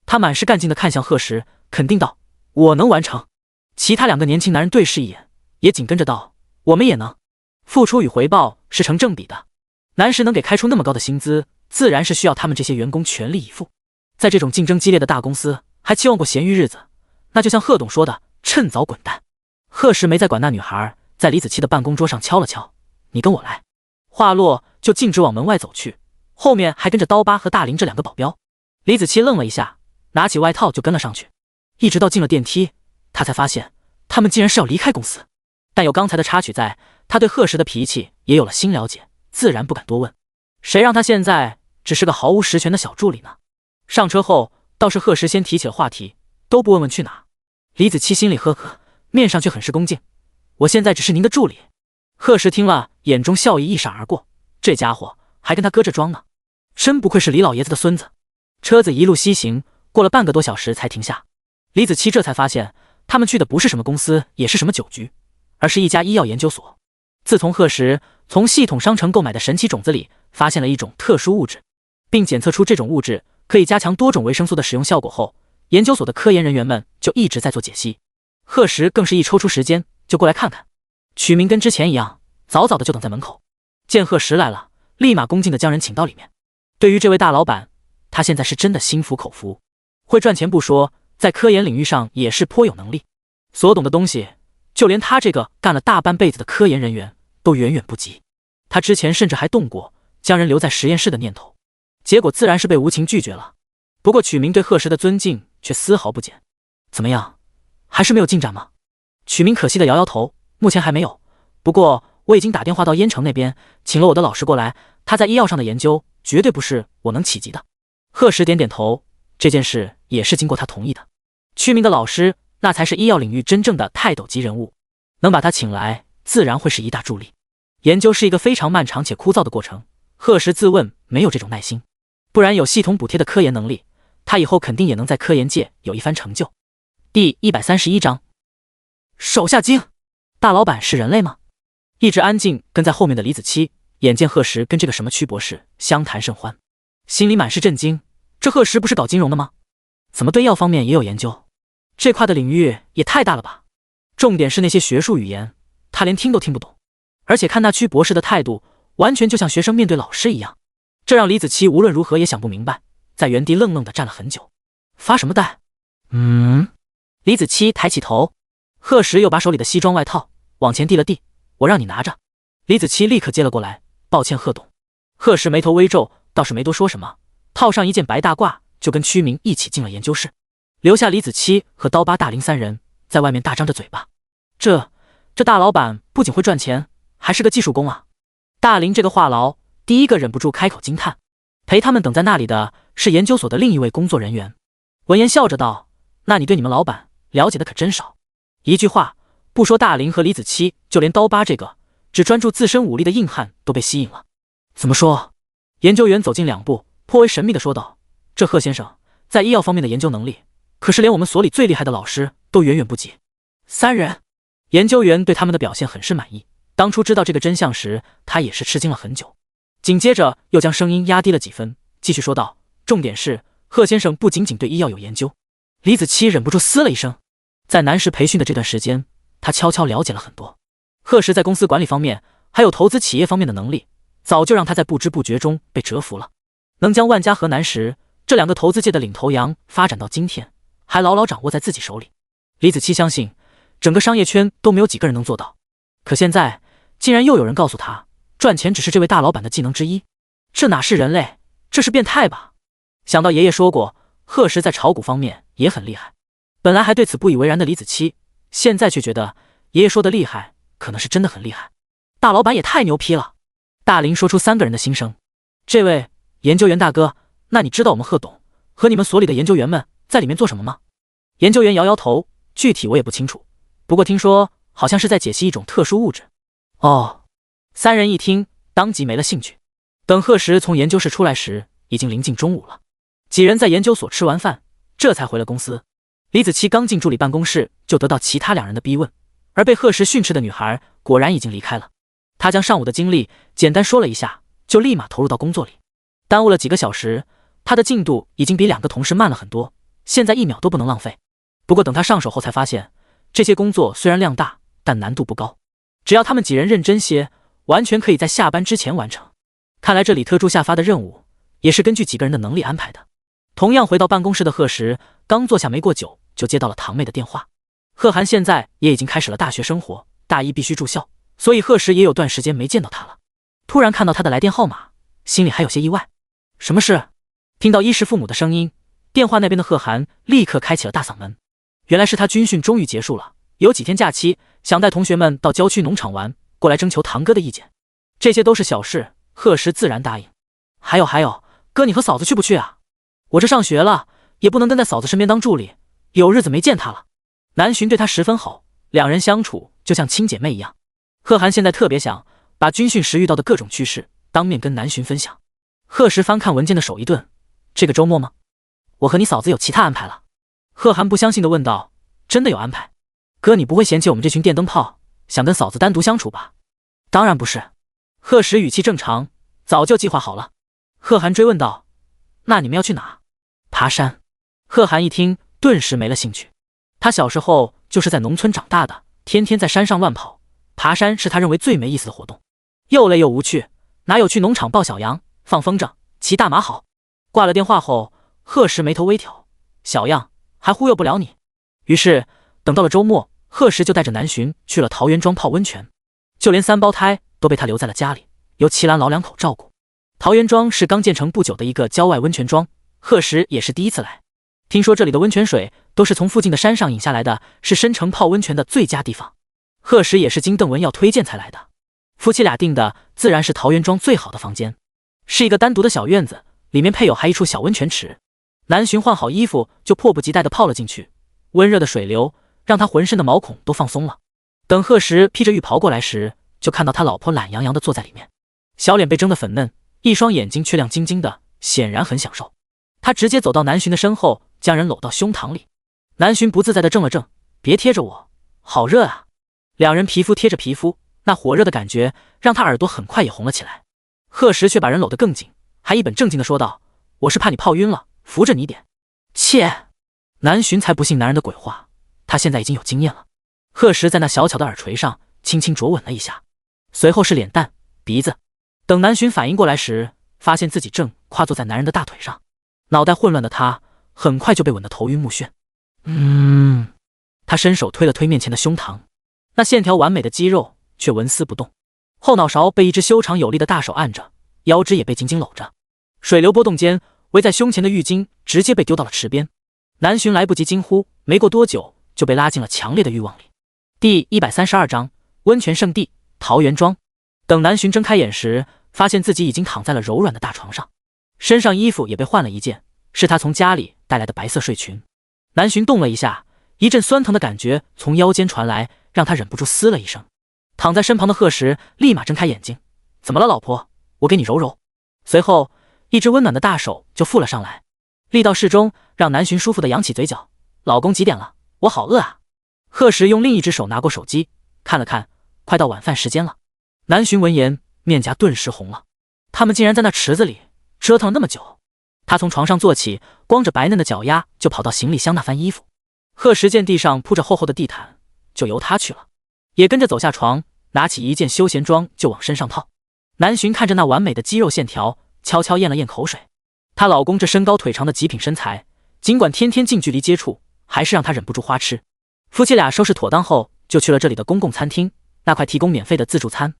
他满是干劲地看向贺时，肯定道：“我能完成。”其他2个年轻男人对视一眼，也紧跟着道：“我们也能。”付出与回报是成正比的，南石能给开出那么高的薪资，自然是需要他们这些员工全力以赴。在这种竞争激烈的大公司，还期望过闲余日子，那就像贺董说的，趁早滚蛋。贺时没再管那女孩，在李子柒的办公桌上敲了敲：“你跟我来。”话落就径直往门外走去，后面还跟着刀疤和大林这2个保镖。李子柒愣了一下，拿起外套就跟了上去，一直到进了电梯，他才发现他们竟然是要离开公司。但有刚才的插曲在，他对贺时的脾气也有了新了解，自然不敢多问。谁让他现在只是个毫无实权的小助理呢？上车后，倒是贺时先提起了话题，都不问问去哪。李子柒心里呵呵，面上却很是恭敬：“我现在只是您的助理。”贺时听了，眼中笑意一闪而过，这家伙还跟他搁着装呢，真不愧是李老爷子的孙子。车子一路西行，过了半个多小时才停下。李子柒这才发现，他们去的不是什么公司，也是什么酒局，而是一家医药研究所。自从贺时从系统商城购买的神奇种子里发现了一种特殊物质，并检测出这种物质可以加强多种维生素的使用效果后，研究所的科研人员们就一直在做解析。贺时更是一抽出时间就过来看看。曲明跟之前一样，早早的就等在门口，见贺时来了，立马恭敬的将人请到里面。对于这位大老板，他现在是真的心服口服，会赚钱不说，在科研领域上也是颇有能力，所懂的东西，就连他这个干了大半辈子的科研人员都远远不及。他之前甚至还动过将人留在实验室的念头，结果自然是被无情拒绝了。不过曲明对贺时的尊敬却丝毫不减。怎么样，还是没有进展吗？曲明可惜的摇摇头，目前还没有。不过我已经打电话到燕城那边，请了我的老师过来，他在医药上的研究绝对不是我能企及的。贺时点点头，这件事也是经过他同意的。曲明的老师那才是医药领域真正的泰斗级人物，能把他请来，自然会是一大助力。研究是一个非常漫长且枯燥的过程，贺时自问没有这种耐心，不然有系统补贴的科研能力，他以后肯定也能在科研界有一番成就。第131章，手下惊，大老板是人类吗？一直安静跟在后面的李子柒，眼见贺时跟这个什么曲博士相谈甚欢，心里满是震惊。这贺时不是搞金融的吗？怎么对药方面也有研究？这块的领域也太大了吧！重点是那些学术语言，他连听都听不懂。而且看那曲博士的态度，完全就像学生面对老师一样，这让李子柒无论如何也想不明白，在原地愣愣地站了很久。发什么呆？李子柒抬起头，贺时又把手里的西装外套往前递了递，我让你拿着。李子柒立刻接了过来，抱歉贺董。贺时眉头微皱，倒是没多说什么，套上一件白大褂，就跟曲明一起进了研究室，留下李子柒和刀疤大林3人在外面大张着嘴巴。这大老板不仅会赚钱，还是个技术工啊！大林这个话痨第一个忍不住开口惊叹。陪他们等在那里的是研究所的另一位工作人员，闻言笑着道：“那你对你们老板了解的可真少。”一句话不说大林和李子柒，就连刀疤这个只专注自身武力的硬汉都被吸引了。怎么说？研究员走近2步，颇为神秘地说道：“这贺先生在医药方面的研究能力，可是连我们所里最厉害的老师都远远不及。”3人研究员对他们的表现很是满意，当初知道这个真相时，他也是吃惊了很久。紧接着又将声音压低了几分，继续说道：“重点是贺先生不仅仅对医药有研究。”李子柒忍不住嘶了一声。在南石培训的这段时间，他悄悄了解了很多。贺时在公司管理方面，还有投资企业方面的能力，早就让他在不知不觉中被折服了。能将万家和南石这2个投资界的领头羊发展到今天，还牢牢掌握在自己手里。李子柒相信，整个商业圈都没有几个人能做到。可现在，竟然又有人告诉他，赚钱只是这位大老板的技能之一。这哪是人类，这是变态吧？想到爷爷说过，贺时在炒股方面也很厉害。本来还对此不以为然的李子柒，现在却觉得爷爷说的厉害，可能是真的很厉害。大老板也太牛批了。大林说出3个人的心声。这位研究员大哥，那你知道我们贺董和你们所里的研究员们在里面做什么吗？研究员摇摇头，具体我也不清楚，不过听说好像是在解析一种特殊物质。哦，3人一听，当即没了兴趣。等贺时从研究室出来时，已经临近中午了。几人在研究所吃完饭，这才回了公司。李子柒刚进助理办公室，就得到其他2人的逼问，而被贺时训斥的女孩果然已经离开了。他将上午的经历简单说了一下，就立马投入到工作里。耽误了几个小时，他的进度已经比2个同事慢了很多，现在1秒都不能浪费。不过等他上手后才发现，这些工作虽然量大，但难度不高，只要他们几人认真些，完全可以在下班之前完成。看来这里特助下发的任务也是根据几个人的能力安排的。同样回到办公室的贺时，刚坐下没过久，就接到了堂妹的电话。贺涵现在也已经开始了大学生活，大一必须住校，所以贺时也有段时间没见到他了。突然看到他的来电号码，心里还有些意外。什么事？听到衣食父母的声音，电话那边的贺涵立刻开启了大嗓门。原来是他军训终于结束了，有几天假期，想带同学们到郊区农场玩，过来征求堂哥的意见。这些都是小事，贺时自然答应。还有，哥你和嫂子去不去啊？我这上学了，也不能跟在嫂子身边当助理，有日子没见她了。南洵对她十分好，两人相处就像亲姐妹一样。贺涵现在特别想把军训时遇到的各种趣事当面跟南洵分享。贺时翻看文件的手一顿，这个周末吗？我和你嫂子有其他安排了。贺涵不相信地问道，真的有安排？哥你不会嫌弃我们这群电灯泡，想跟嫂子单独相处吧？当然不是。贺时语气正常，早就计划好了。贺涵追问道，那你们要去哪？爬山。贺涵一听顿时没了兴趣。他小时候就是在农村长大的，天天在山上乱跑，爬山是他认为最没意思的活动，又累又无趣，哪有去农场抱小羊、放风筝、骑大马好。挂了电话后，贺时眉头微挑，小样，还忽悠不了你。于是等到了周末，贺时就带着南洵去了桃源庄泡温泉，就连3胞胎都被他留在了家里，由齐兰老两口照顾。桃源庄是刚建成不久的一个郊外温泉庄，贺时也是第一次来。听说这里的温泉水都是从附近的山上引下来的，是申城泡温泉的最佳地方。贺时也是经邓文耀推荐才来的。夫妻俩订的自然是桃源庄最好的房间，是一个单独的小院子，里面配有还一处小温泉池。南洵换好衣服就迫不及待地泡了进去，温热的水流让他浑身的毛孔都放松了。等贺时披着浴袍过来时，就看到他老婆懒洋洋地坐在里面，小脸被蒸得粉嫩，一双眼睛却亮晶晶的，显然很享受。他直接走到南洵的身后，将人搂到胸膛里。南洵不自在地怔了怔，别贴着我，好热啊。两人皮肤贴着皮肤，那火热的感觉让他耳朵很快也红了起来。贺时却把人搂得更紧，还一本正经地说道，我是怕你泡晕了，扶着你点。切！南洵才不信男人的鬼话，他现在已经有经验了。贺时在那小巧的耳垂上轻轻啄吻了一下，随后是脸蛋、鼻子。等南洵反应过来时，发现自己正跨坐在男人的大腿上，脑袋混乱的他很快就被吻得头晕目眩。他伸手推了推面前的胸膛，那线条完美的肌肉却纹丝不动，后脑勺被一只修长有力的大手按着，腰肢也被紧紧搂着。水流波动间，围在胸前的浴巾直接被丢到了池边。南洵来不及惊呼，没过多久就被拉进了强烈的欲望里。第132章温泉圣地桃源庄。等南洵睁开眼时，发现自己已经躺在了柔软的大床上，身上衣服也被换了一件，是他从家里带来的白色睡裙。南洵动了一下，一阵酸疼的感觉从腰间传来，让他忍不住嘶了一声。躺在身旁的贺时立马睁开眼睛，怎么了老婆？我给你揉揉。随后一只温暖的大手就附了上来，力道适中，让南洵舒服地扬起嘴角。老公几点了？我好饿啊。贺时用另一只手拿过手机看了看，快到晚饭时间了。南洵闻言面颊顿时红了，他们竟然在那池子里折腾了那么久。他从床上坐起，光着白嫩的脚丫就跑到行李箱那翻衣服。贺时见地上铺着厚厚的地毯，就由他去了，也跟着走下床，拿起一件休闲装就往身上套。南洵看着那完美的肌肉线条，悄悄咽了咽口水。她老公这身高腿长的极品身材，尽管天天近距离接触，还是让她忍不住花痴。夫妻俩收拾妥当后，就去了这里的公共餐厅，那块提供免费的自助餐。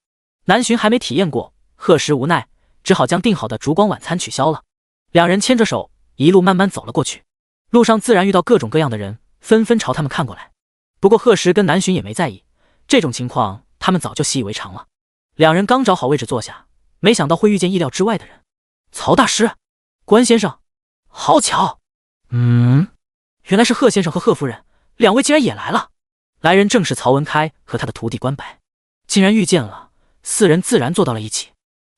南洵还没体验过，贺时无奈，只好将订好的烛光晚餐取消了。两人牵着手，一路慢慢走了过去。路上自然遇到各种各样的人，纷纷朝他们看过来。不过贺时跟南洵也没在意，这种情况他们早就习以为常了。两人刚找好位置坐下，没想到会遇见意料之外的人。曹大师，关先生，好巧。原来是贺先生和贺夫人，两位竟然也来了。来人正是曹文开和他的徒弟关白，竟然遇见了，四人自然坐到了一起。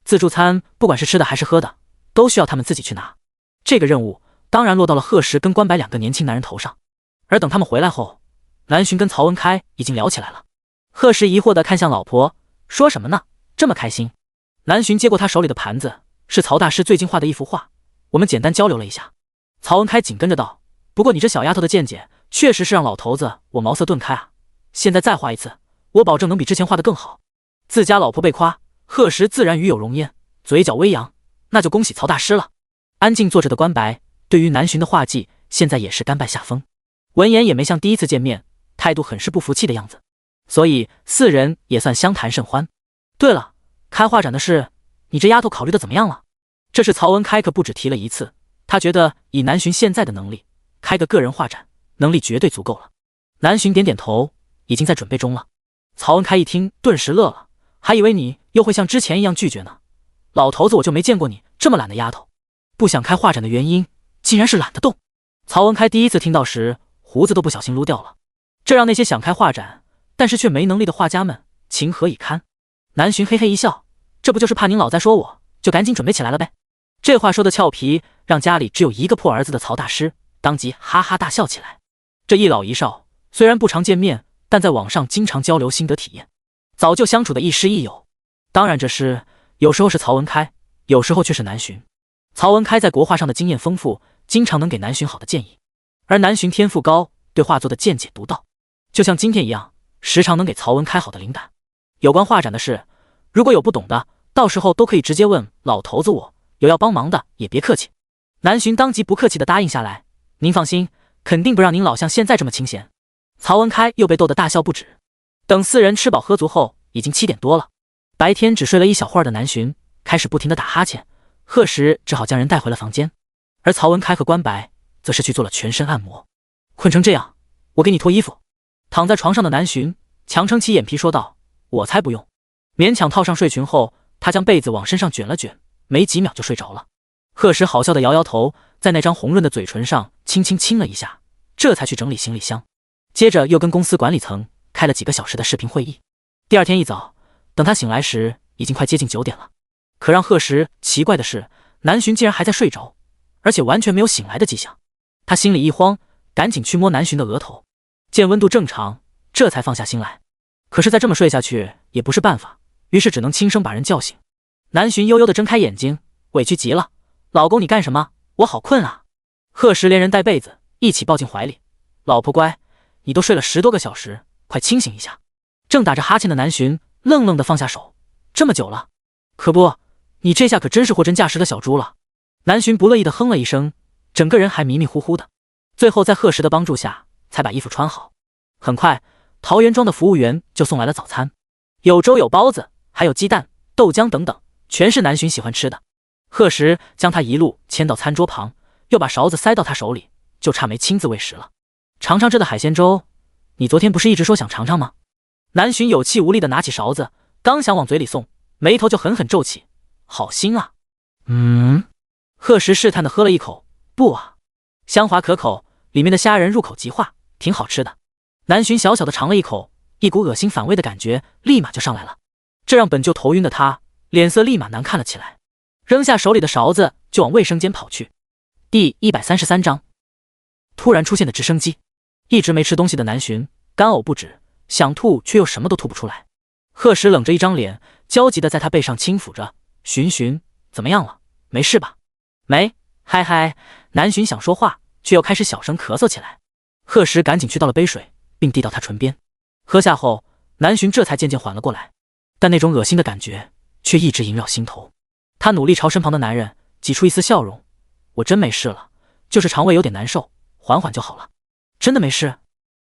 自助餐不管是吃的还是喝的，都需要他们自己去拿。这个任务当然落到了贺时跟关白两个年轻男人头上。而等他们回来后，南洵跟曹文开已经聊起来了。贺时疑惑地看向老婆，说什么呢？这么开心。南浔接过他手里的盘子，是曹大师最近画的一幅画，我们简单交流了一下。曹文开紧跟着道：不过你这小丫头的见解确实是让老头子我茅塞顿开啊，现在再画一次，我保证能比之前画的更好。自家老婆被夸，贺时自然与有荣焉，嘴角微扬，那就恭喜曹大师了。安静坐着的关白对于南浔的画技现在也是甘拜下风，闻言也没像第一次见面态度很是不服气的样子，所以四人也算相谈甚欢。对了，开画展的事你这丫头考虑的怎么样了？这是曹文开可不止提了一次，他觉得以南浔现在的能力，开个个人画展能力绝对足够了。南浔点点头，已经在准备中了。曹文开一听顿时乐了，还以为你又会像之前一样拒绝呢。老头子我就没见过你这么懒的丫头，不想开画展的原因竟然是懒得动。曹文开第一次听到时胡子都不小心撸掉了，这让那些想开画展但是却没能力的画家们情何以堪。南浔嘿嘿一笑，这不就是怕您老在说我，就赶紧准备起来了呗。这话说的俏皮，让家里只有一个破儿子的曹大师当即哈哈大笑起来。这一老一少虽然不常见面，但在网上经常交流心得体验，早就相处的亦师亦友。当然这师有时候是曹文开，有时候却是南浔。曹文开在国画上的经验丰富，经常能给南浔好的建议，而南浔天赋高，对画作的见解独到，就像今天一样，时常能给曹文开好的灵感。有关画展的事，如果有不懂的，到时候都可以直接问老头子我，有要帮忙的也别客气。南浔当即不客气地答应下来，您放心，肯定不让您老像现在这么清闲。曹文开又被逗得大笑不止。等四人吃饱喝足后，已经7点多了。白天只睡了一小会儿的南浔开始不停地打哈欠，贺时只好将人带回了房间，而曹文开和关白则是去做了全身按摩。困成这样，我给你脱衣服。躺在床上的南浔强撑起眼皮说道：我才不用。勉强套上睡裙后，他将被子往身上卷了卷，没几秒就睡着了。贺时好笑地摇摇头，在那张红润的嘴唇上轻轻亲了一下，这才去整理行李箱，接着又跟公司管理层开了几个小时的视频会议。第二天一早，等他醒来时已经快接近9点了。可让贺时奇怪的是，南浔竟然还在睡着，而且完全没有醒来的迹象。他心里一慌，赶紧去摸南浔的额头，见温度正常，这才放下心来。可是再这么睡下去也不是办法，于是只能轻声把人叫醒。南浔悠悠地睁开眼睛，委屈极了：老公你干什么？我好困啊。贺时连人带被子一起抱进怀里：老婆乖，你都睡了10多个小时，快清醒一下。正打着哈欠的南浔愣愣地放下手：这么久了？可不，你这下可真是货真价实的小猪了。南浔不乐意地哼了一声，整个人还迷迷糊糊的。最后在贺时的帮助下才把衣服穿好。很快桃园庄的服务员就送来了早餐，有粥有包子，还有鸡蛋、豆浆等等，全是南浔喜欢吃的。贺时将他一路牵到餐桌旁，又把勺子塞到他手里，就差没亲自喂食了。尝尝这的海鲜粥，你昨天不是一直说想尝尝吗？南浔有气无力地拿起勺子，刚想往嘴里送，眉头就狠狠皱起。好腥啊。贺时试探地喝了一口，不啊，香滑可口，里面的虾仁入口即化，挺好吃的。南浔小小的尝了一口，一股恶心反胃的感觉立马就上来了，这让本就头晕的他脸色立马难看了起来，扔下手里的勺子就往卫生间跑去。第133章，突然出现的直升机。一直没吃东西的南浔干呕不止，想吐却又什么都吐不出来。贺时冷着一张脸，焦急地在他背上轻抚着：浔，怎么样了？没事吧？没，嗨嗨。南浔想说话，却又开始小声咳嗽起来。贺时赶紧去倒了杯水，并递到他唇边。喝下后，南浔这才渐渐缓了过来，但那种恶心的感觉却一直萦绕心头。他努力朝身旁的男人挤出一丝笑容：我真没事了，就是肠胃有点难受，缓缓就好了。真的没事？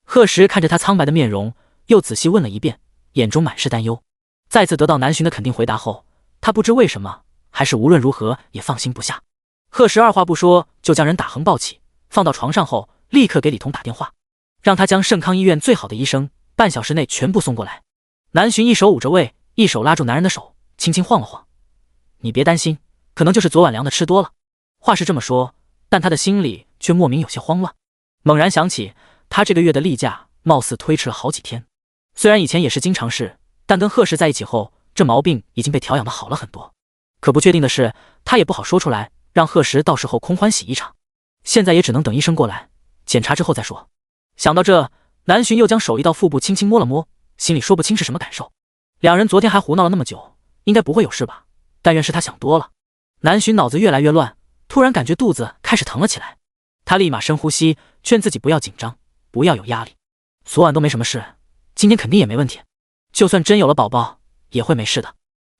贺时看着他苍白的面容，又仔细问了一遍，眼中满是担忧。再次得到南浔的肯定回答后，他不知为什么还是无论如何也放心不下。贺时二话不说就将人打横抱起，放到床上后立刻给李彤打电话，让他将盛康医院最好的医生半小时内全部送过来。南浔一手捂着胃，一手拉住男人的手，轻轻晃了晃：你别担心，可能就是昨晚凉的吃多了。话是这么说，但他的心里却莫名有些慌乱。猛然想起他这个月的例假貌似推迟了好几天，虽然以前也是经常事，但跟贺时在一起后，这毛病已经被调养的好了很多。可不确定的是，他也不好说出来，让贺时到时候空欢喜一场。现在也只能等医生过来检查之后再说。想到这，南浔又将手移到腹部轻轻摸了摸，心里说不清是什么感受。两人昨天还胡闹了那么久，应该不会有事吧？但愿是他想多了。南浔脑子越来越乱，突然感觉肚子开始疼了起来。他立马深呼吸，劝自己不要紧张，不要有压力。昨晚都没什么事，今天肯定也没问题。就算真有了宝宝，也会没事的。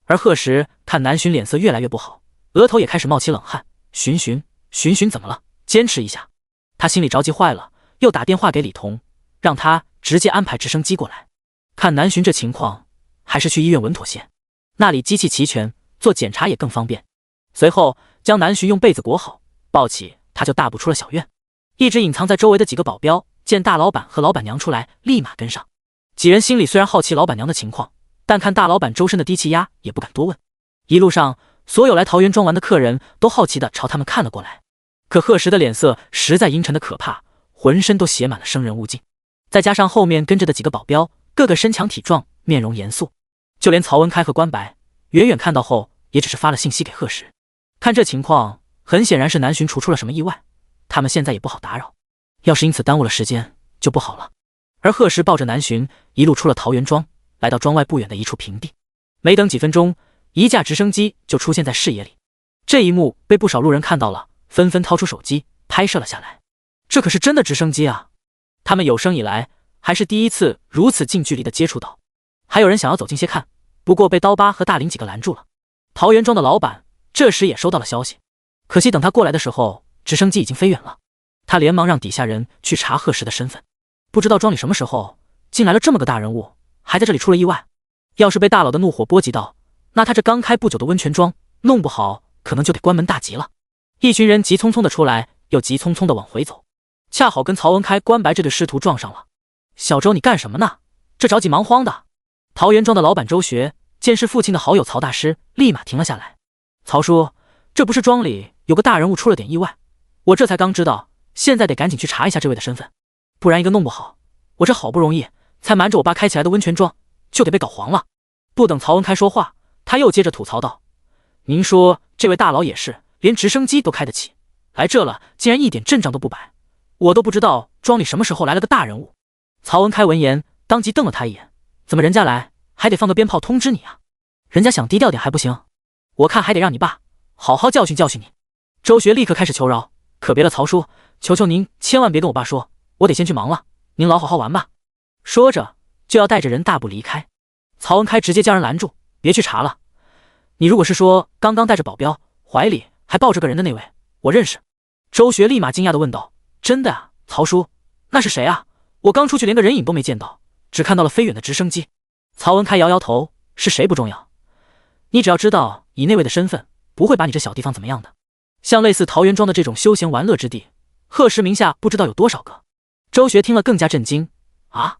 而贺时看南浔脸色越来越不好，额头也开始冒起冷汗。浔怎么了？坚持一下。他心里着急坏了，又打电话给李彤，让他直接安排直升机过来。看南浔这情况，还是去医院稳妥些，那里机器齐全，做检查也更方便。随后将南浔用被子裹好，抱起他就大步出了小院。一直隐藏在周围的几个保镖见大老板和老板娘出来，立马跟上。几人心里虽然好奇老板娘的情况，但看大老板周身的低气压，也不敢多问。一路上，所有来桃园庄玩的客人都好奇地朝他们看了过来。可贺时的脸色实在阴沉的可怕，浑身都写满了生人勿近。再加上后面跟着的几个保镖，个个身强体壮，面容严肃，就连曹文开和关白远远看到后，也只是发了信息给贺时。看这情况，很显然是南浔出了什么意外，他们现在也不好打扰，要是因此耽误了时间，就不好了。而贺时抱着南浔一路出了桃园庄，来到庄外不远的一处平地。没等几分钟，一架直升机就出现在视野里。这一幕被不少路人看到了，纷纷掏出手机拍摄了下来。这可是真的直升机啊！他们有生以来还是第一次如此近距离的接触到。还有人想要走近些看，不过被刀疤和大林几个拦住了。桃园庄的老板这时也收到了消息，可惜等他过来的时候，直升机已经飞远了。他连忙让底下人去查贺时的身份。不知道庄里什么时候进来了这么个大人物，还在这里出了意外。要是被大佬的怒火波及到，那他这刚开不久的温泉庄，弄不好可能就得关门大吉了。一群人急匆匆的出来，又急匆匆的往回走，恰好跟曹文开、关白这对师徒撞上了。小周，你干什么呢？这着急忙慌的。桃园庄的老板周学见是父亲的好友曹大师，立马停了下来。曹叔，这不是庄里有个大人物出了点意外，我这才刚知道，现在得赶紧去查一下这位的身份，不然一个弄不好，我这好不容易才瞒着我爸开起来的温泉庄，就得被搞黄了。不等曹文开说话，他又接着吐槽道：您说这位大佬也是，连直升机都开得起，来这了竟然一点阵仗都不摆，我都不知道庄里什么时候来了个大人物。曹文开闻言当即瞪了他一眼，怎么人家来还得放个鞭炮通知你啊？人家想低调点还不行？我看还得让你爸好好教训教训你。周学立刻开始求饶，可别了曹叔，求求您千万别跟我爸说，我得先去忙了，您老好好玩吧。说着就要带着人大步离开。曹文开直接将人拦住，别去查了，你如果是说刚刚带着保镖怀里还抱着个人的那位，我认识。周学立马惊讶地问道：真的啊，曹叔，那是谁啊？我刚出去连个人影都没见到，只看到了飞远的直升机。曹文开摇摇头，是谁不重要，你只要知道以那位的身份，不会把你这小地方怎么样的。像类似桃园庄的这种休闲玩乐之地，贺时名下不知道有多少个。周学听了更加震惊，啊，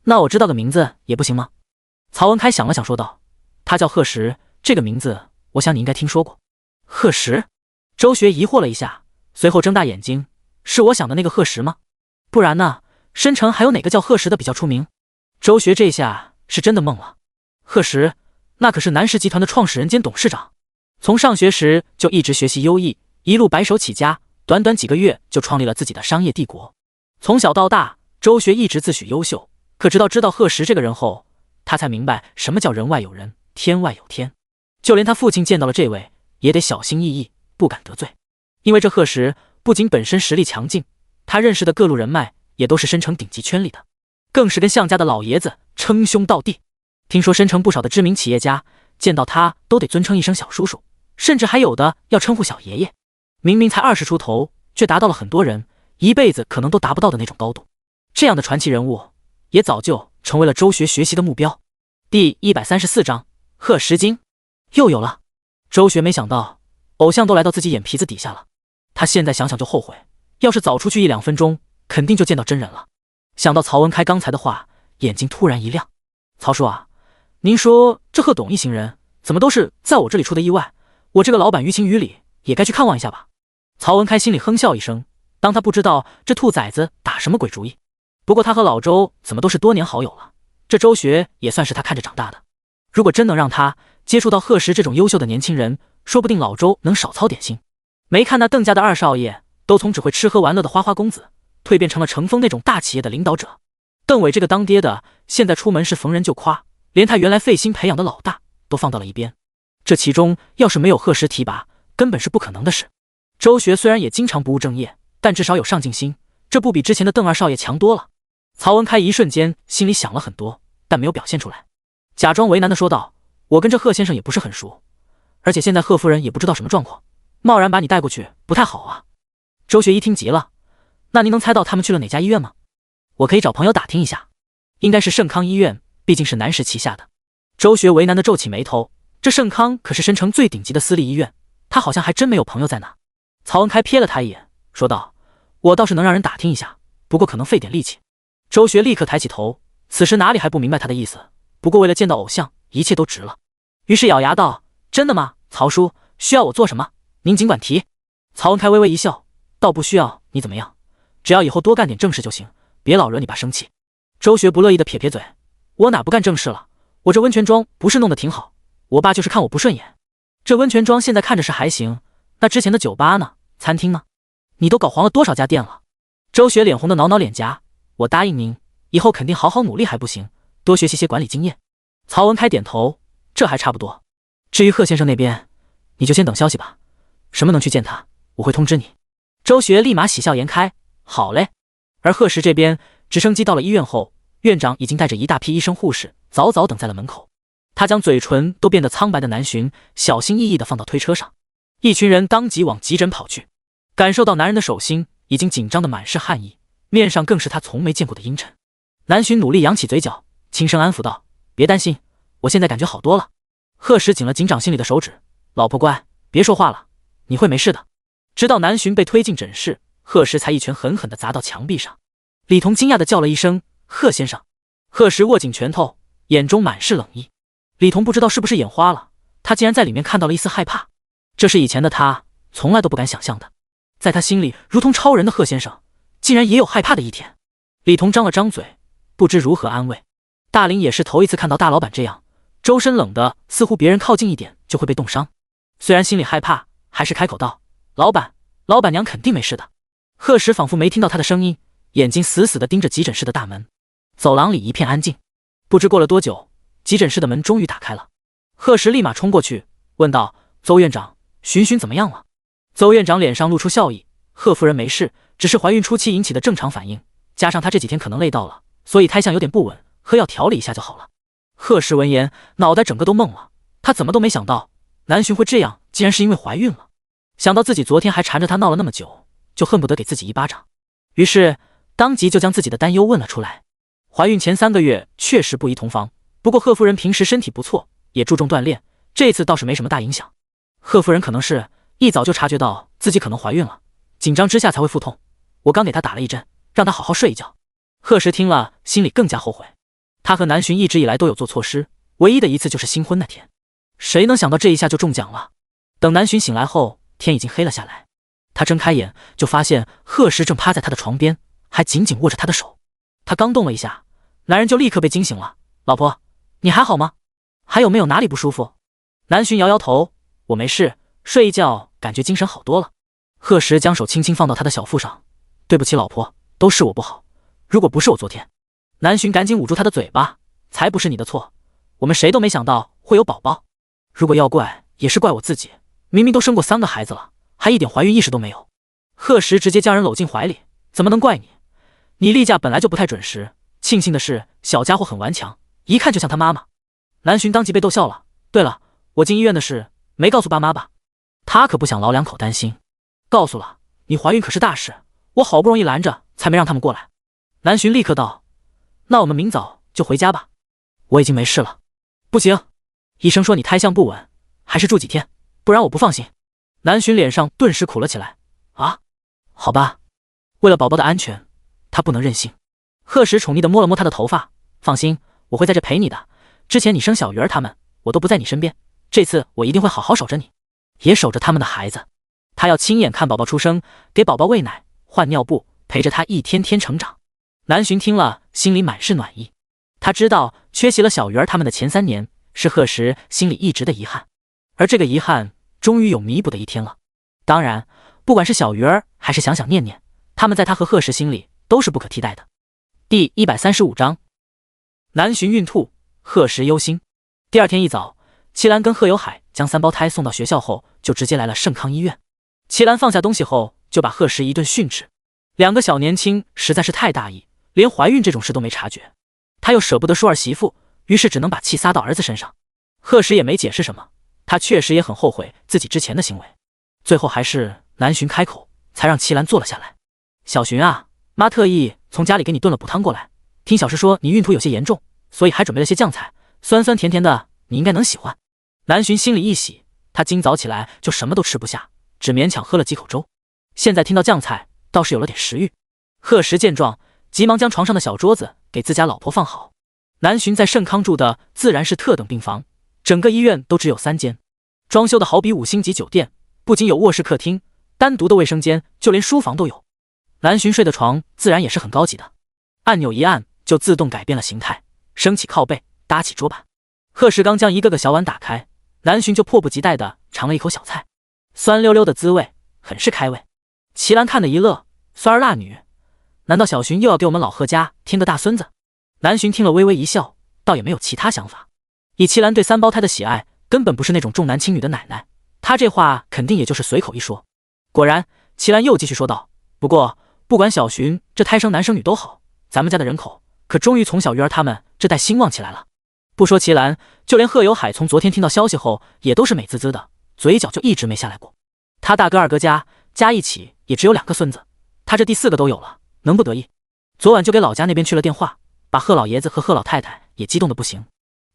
那我知道个名字也不行吗？曹文开想了想说道：他叫贺时，这个名字我想你应该听说过。贺时？周学疑惑了一下，随后睁大眼睛，是我想的那个贺时吗？不然呢，申城还有哪个叫贺时的比较出名？周学这下是真的懵了。贺时，那可是南石集团的创始人兼董事长，从上学时就一直学习优异，一路白手起家，短短几个月就创立了自己的商业帝国。从小到大，周学一直自诩优秀，可直到知道贺时这个人后，他才明白什么叫人外有人，天外有天。就连他父亲见到了这位，也得小心翼翼，不敢得罪。因为这贺时不仅本身实力强劲，他认识的各路人脉也都是申城顶级圈里的，更是跟项家的老爷子称兄道弟。听说申城不少的知名企业家见到他都得尊称一声小叔叔，甚至还有的要称呼小爷爷。明明才20出头，却达到了很多人一辈子可能都达不到的那种高度。这样的传奇人物也早就成为了周学学习的目标。第134章贺时经又有了。周学没想到偶像都来到自己眼皮子底下了，他现在想想就后悔，要是早出去1-2分钟，肯定就见到真人了。想到曹文开刚才的话，眼睛突然一亮。曹叔啊，您说这贺董一行人怎么都是在我这里出的意外，我这个老板于情于理也该去看望一下吧。曹文开心里哼笑一声，当他不知道这兔崽子打什么鬼主意。不过他和老周怎么都是多年好友了，这周学也算是他看着长大的。如果真能让他接触到贺时这种优秀的年轻人，说不定老周能少操点心。没看那邓家的二少爷都从只会吃喝玩乐的花花公子蜕变成了成风那种大企业的领导者，邓伟这个当爹的现在出门是逢人就夸，连他原来费心培养的老大都放到了一边，这其中要是没有贺石提拔，根本是不可能的事。周学虽然也经常不务正业，但至少有上进心，这不比之前的邓二少爷强多了。曹文开一瞬间心里想了很多，但没有表现出来，假装为难的说道：“我跟这贺先生也不是很熟，而且现在贺夫人也不知道什么状况，贸然把你带过去不太好啊。”周学一听急了：“那您能猜到他们去了哪家医院吗？我可以找朋友打听一下。”应该是盛康医院，毕竟是南石旗下的。周学为难的皱起眉头，这盛康可是申城最顶级的私立医院，他好像还真没有朋友在那。曹文开瞥了他一眼，说道：“我倒是能让人打听一下，不过可能费点力气。”周学立刻抬起头，此时哪里还不明白他的意思，不过为了见到偶像，一切都值了。于是咬牙道：“真的吗，曹叔？需要我做什么？您尽管提。”曹文开微微一笑，倒不需要你怎么样，只要以后多干点正事就行，别老惹你爸生气。周学不乐意的撇撇嘴：“我哪不干正事了？我这温泉庄不是弄得挺好，我爸就是看我不顺眼。这温泉庄现在看着是还行，那之前的酒吧呢？餐厅呢？你都搞黄了多少家店了？”周学脸红的挠挠脸颊：“我答应您，以后肯定好好努力还不行，多学习些管理经验。”曹文开点头：“这还差不多。至于贺先生那边，你就先等消息吧，什么能去见他，我会通知你。”周学立马喜笑颜开：“好嘞。”而贺石这边，直升机到了医院后，院长已经带着一大批医生护士早早等在了门口。他将嘴唇都变得苍白的南巡小心翼翼地放到推车上，一群人当即往急诊跑去。感受到男人的手心已经紧张得满是汗意，面上更是他从没见过的阴沉。南巡努力扬起嘴角，轻声安抚道：“别担心，我现在感觉好多了。”贺石紧了紧掌心里的手指：“老婆乖，别说话了，你会没事的。”直到南巡被推进诊室，贺石才一拳狠狠地砸到墙壁上。李彤惊讶地叫了一声：“贺先生！”贺石握紧拳头，眼中满是冷意。李彤不知道是不是眼花了，他竟然在里面看到了一丝害怕，这是以前的他从来都不敢想象的。在他心里如同超人的贺先生，竟然也有害怕的一天。李彤张了张嘴，不知如何安慰。大林也是头一次看到大老板这样，周身冷的似乎别人靠近一点就会被冻伤。虽然心里害怕，还是开口道：“老板，老板娘肯定没事的。”贺石仿佛没听到他的声音，眼睛死死地盯着急诊室的大门。走廊里一片安静，不知过了多久，急诊室的门终于打开了。贺石立马冲过去问道：“邹院长，巡怎么样了？”邹院长脸上露出笑意：“贺夫人没事，只是怀孕初期引起的正常反应，加上她这几天可能累到了，所以胎相有点不稳，喝药调理一下就好了。”贺石闻言脑袋整个都懵了，他怎么都没想到南巡会这样，竟然是因为怀孕了。想到自己昨天还缠着他闹了那么久，就恨不得给自己一巴掌，于是当即就将自己的担忧问了出来。怀孕前3个月确实不宜同房，不过贺夫人平时身体不错，也注重锻炼，这次倒是没什么大影响。贺夫人可能是一早就察觉到自己可能怀孕了，紧张之下才会腹痛，我刚给她打了一针，让她好好睡一觉。贺石听了心里更加后悔，他和南巡一直以来都有做错失，唯一的一次就是新婚那天，谁能想到这一下就中奖了。等南巡醒来后，天已经黑了下来，他睁开眼就发现贺石正趴在他的床边，还紧紧握着他的手。他刚动了一下，男人就立刻被惊醒了：“老婆，你还好吗？还有没有哪里不舒服？”南巡摇摇头：“我没事，睡一觉感觉精神好多了。”贺石将手轻轻放到他的小腹上：“对不起老婆，都是我不好，如果不是我昨天……”南巡赶紧捂住他的嘴巴：“才不是你的错，我们谁都没想到会有宝宝，如果要怪也是怪我自己，明明都生过3个孩子了，还一点怀孕意识都没有。”贺石直接将人搂进怀里：“怎么能怪你？你例假本来就不太准时，庆幸的是小家伙很顽强，一看就像他妈妈。”南巡当即被逗笑了：“对了，我进医院的事没告诉爸妈吧？他可不想老2口担心。”“告诉了，你怀孕可是大事，我好不容易拦着才没让他们过来。”南巡立刻道：“那我们明早就回家吧，我已经没事了。”“不行，医生说你胎相不稳，还是住几天，不然我不放心。”南巡脸上顿时苦了起来：“啊，好吧，为了宝宝的安全，他不能任性。”贺石宠溺地摸了摸他的头发：“放心，我会在这陪你的。之前你生小鱼儿他们，我都不在你身边，这次我一定会好好守着你，也守着他们的孩子。他要亲眼看宝宝出生，给宝宝喂奶、换尿布，陪着他一天天成长。”南巡听了，心里满是暖意。他知道缺席了小鱼儿他们的前3年，是贺石心里一直的遗憾，而这个遗憾终于有弥补的一天了。当然，不管是小鱼儿还是想想念念，他们在他和贺石心里都是不可替代的。第135章，南巡孕吐，贺石忧心。第2天一早，齐兰跟贺有海将三胞胎送到学校后，就直接来了盛康医院。齐兰放下东西后，就把贺石一顿训斥。两个小年轻实在是太大意，连怀孕这种事都没察觉。他又舍不得叔儿媳妇，于是只能把气撒到儿子身上。贺石也没解释什么，他确实也很后悔自己之前的行为。最后还是南浔开口，才让齐兰坐了下来。小浔啊，妈特意从家里给你炖了补汤过来，听小石说你孕吐有些严重，所以还准备了些酱菜，酸酸甜甜的，你应该能喜欢。南浔心里一喜，他今早起来就什么都吃不下，只勉强喝了几口粥。现在听到酱菜，倒是有了点食欲。贺石见状，急忙将床上的小桌子给自家老婆放好。南浔在盛康住的自然是特等病房，整个医院都只有3间，装修的好比5星级酒店，不仅有卧室客厅，单独的卫生间，就连书房都有。南浔睡的床自然也是很高级的，按钮一按就自动改变了形态，升起靠背，搭起桌板。贺石刚将一个个小碗打开，南浔就迫不及待地尝了一口小菜，酸溜溜的滋味很是开胃。齐兰看得一乐，酸儿辣女，难道小浔又要给我们老贺家添个大孙子？南浔听了微微一笑，倒也没有其他想法。以齐兰对三胞胎的喜爱，根本不是那种重男轻女的奶奶，她这话肯定也就是随口一说。果然，齐兰又继续说道：不过不管小浔这胎生男生女都好，咱们家的人口可终于从小鱼儿他们这代兴旺起来了。不说齐兰，就连贺有海从昨天听到消息后，也都是美滋滋的，嘴角就一直没下来过。他大哥二哥家加一起也只有2个孙子，他这第4个都有了，能不得意？昨晚就给老家那边去了电话，把贺老爷子和贺老太太也激动的不行。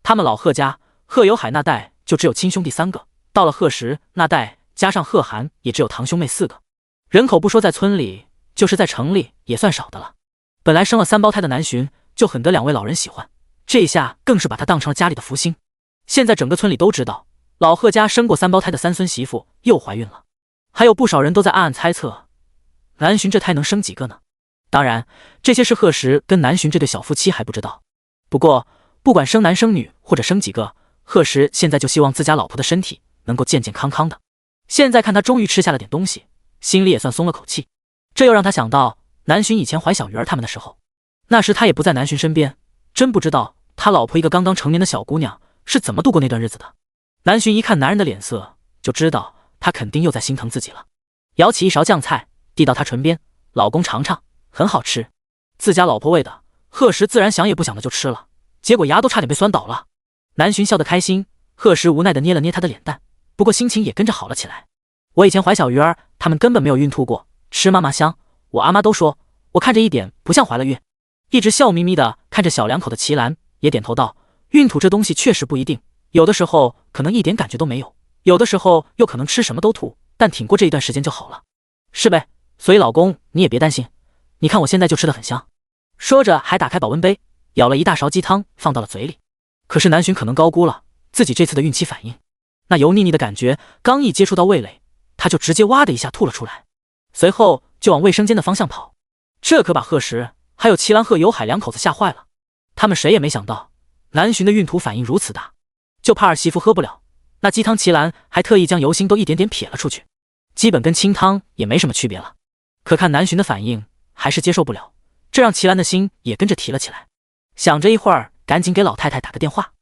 他们老贺家贺有海那代就只有亲兄弟3个，到了贺石那代加上贺涵也只有堂兄妹4个，人口不说在村里，就是在城里也算少的了。本来生了3胞胎的南浔就很得2位老人喜欢，这一下更是把他当成了家里的福星。现在整个村里都知道老贺家生过3胞胎的3孙媳妇又怀孕了，还有不少人都在暗暗猜测南浔这胎能生几个呢？当然这些是贺石跟南浔这对小夫妻还不知道。不过不管生男生女或者生几个，贺石现在就希望自家老婆的身体能够健健康康的。现在看他终于吃下了点东西，心里也算松了口气。这又让他想到南浔以前怀小鱼儿他们的时候，那时他也不在南浔身边，真不知道他老婆一个刚刚成年的小姑娘是怎么度过那段日子的。南浔一看男人的脸色，就知道他肯定又在心疼自己了。舀起一勺酱菜递到他唇边，老公尝尝，很好吃。自家老婆喂的，贺石自然想也不想的就吃了，结果牙都差点被酸倒了。南浔笑得开心，贺石无奈的捏了捏他的脸蛋，不过心情也跟着好了起来。我以前怀小鱼儿他们根本没有孕吐过，吃妈妈香，我阿妈都说我看着一点不像怀了孕。一直笑眯眯的看着小两口的齐兰也点头道，孕吐这东西确实不一定，有的时候可能一点感觉都没有，有的时候又可能吃什么都吐，但挺过这一段时间就好了。是呗，所以老公你也别担心，你看我现在就吃得很香。说着还打开保温杯，舀了一大勺鸡汤放到了嘴里。可是南浔可能高估了自己这次的孕期反应，那油腻腻的感觉刚一接触到味蕾，他就直接哇的一下吐了出来，随后就往卫生间的方向跑。这可把贺石还有齐兰、贺有海2口子吓坏了，他们谁也没想到南浔的孕吐反应如此大，就怕儿媳妇喝不了那鸡汤，齐兰还特意将油星都一点点撇了出去，基本跟清汤也没什么区别了。可看南浔的反应还是接受不了，这让齐兰的心也跟着提了起来，想着一会儿赶紧给老太太打个电话。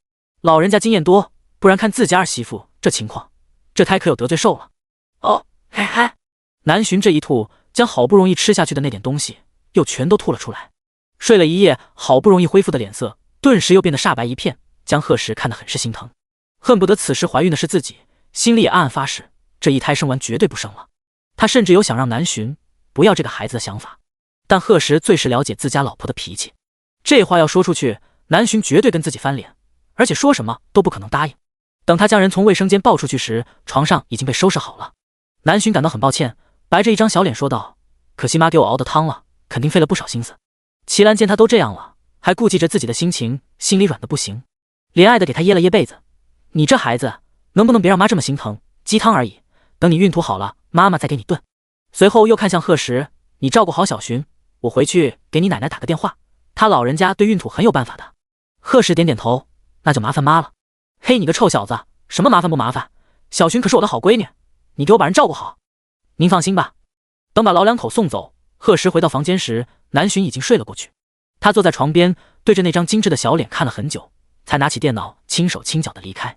老人家经验多，不然看自家儿媳妇这情况，这胎可有得罪受了。哦，嗨嗨！南浔这一吐，将好不容易吃下去的那点东西又全都吐了出来。睡了一夜，好不容易恢复的脸色顿时又变得煞白一片，将贺石看得很是心疼，恨不得此时怀孕的是自己，心里也暗暗发誓，这一胎生完绝对不生了。他甚至有想让南浔不要这个孩子的想法，但贺石最是了解自家老婆的脾气，这话要说出去，南浔绝对跟自己翻脸，而且说什么都不可能答应。等他将人从卫生间抱出去时，床上已经被收拾好了。南浔感到很抱歉，白着一张小脸说道，可惜妈给我熬的汤了，肯定费了不少心思。齐兰见他都这样了，还顾忌着自己的心情，心里软得不行，怜爱的给他掖了掖被子，你这孩子能不能别让妈这么心疼，鸡汤而已，等你孕吐好了，妈妈再给你炖。随后又看向贺石，你照顾好小浔，我回去给你奶奶打个电话，她老人家对孕吐很有办法的。贺石点点头，那就麻烦妈了。嘿，你个臭小子，什么麻烦不麻烦，小浔可是我的好闺女，你给我把人照顾好。您放心吧。等把老2口送走，贺石回到房间时，南浔已经睡了过去。他坐在床边，对着那张精致的小脸看了很久，才拿起电脑轻手轻脚的离开。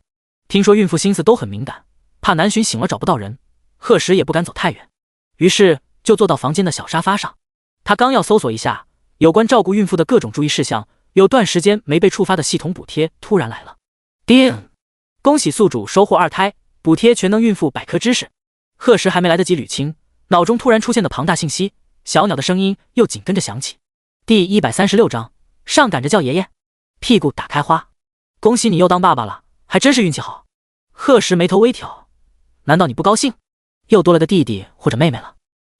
听说孕妇心思都很敏感，怕南浔醒了找不到人，贺时也不敢走太远，于是就坐到房间的小沙发上。他刚要搜索一下有关照顾孕妇的各种注意事项，有段时间没被触发的系统补贴突然来了。叮！恭喜宿主收获2胎，补贴全能孕妇百科知识。贺时还没来得及捋清，脑中突然出现的庞大信息，小鸟的声音又紧跟着响起。第136章，上赶着叫爷爷，屁股打开花。恭喜你又当爸爸了，还真是运气好。贺时眉头微挑，难道你不高兴？又多了个弟弟或者妹妹了？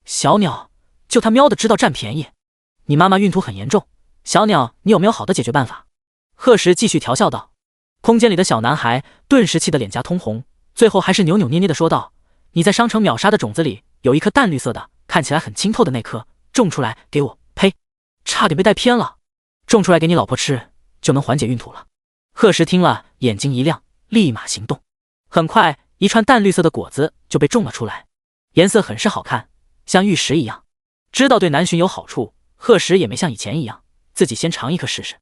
小鸟，就他喵的知道占便宜。你妈妈孕吐很严重，小鸟，你有没有好的解决办法？贺时继续调笑道。空间里的小男孩顿时气得脸颊通红，最后还是扭扭捏捏的说道：你在商城秒杀的种子里有一颗淡绿色的，看起来很清透的那颗，种出来给我。呸，差点被带偏了。种出来给你老婆吃，就能缓解孕吐了。贺时听了眼睛一亮，立马行动。很快一串淡绿色的果子就被种了出来，颜色很是好看，像玉石一样。知道对南浔有好处，贺时也没像以前一样自己先尝一颗试试。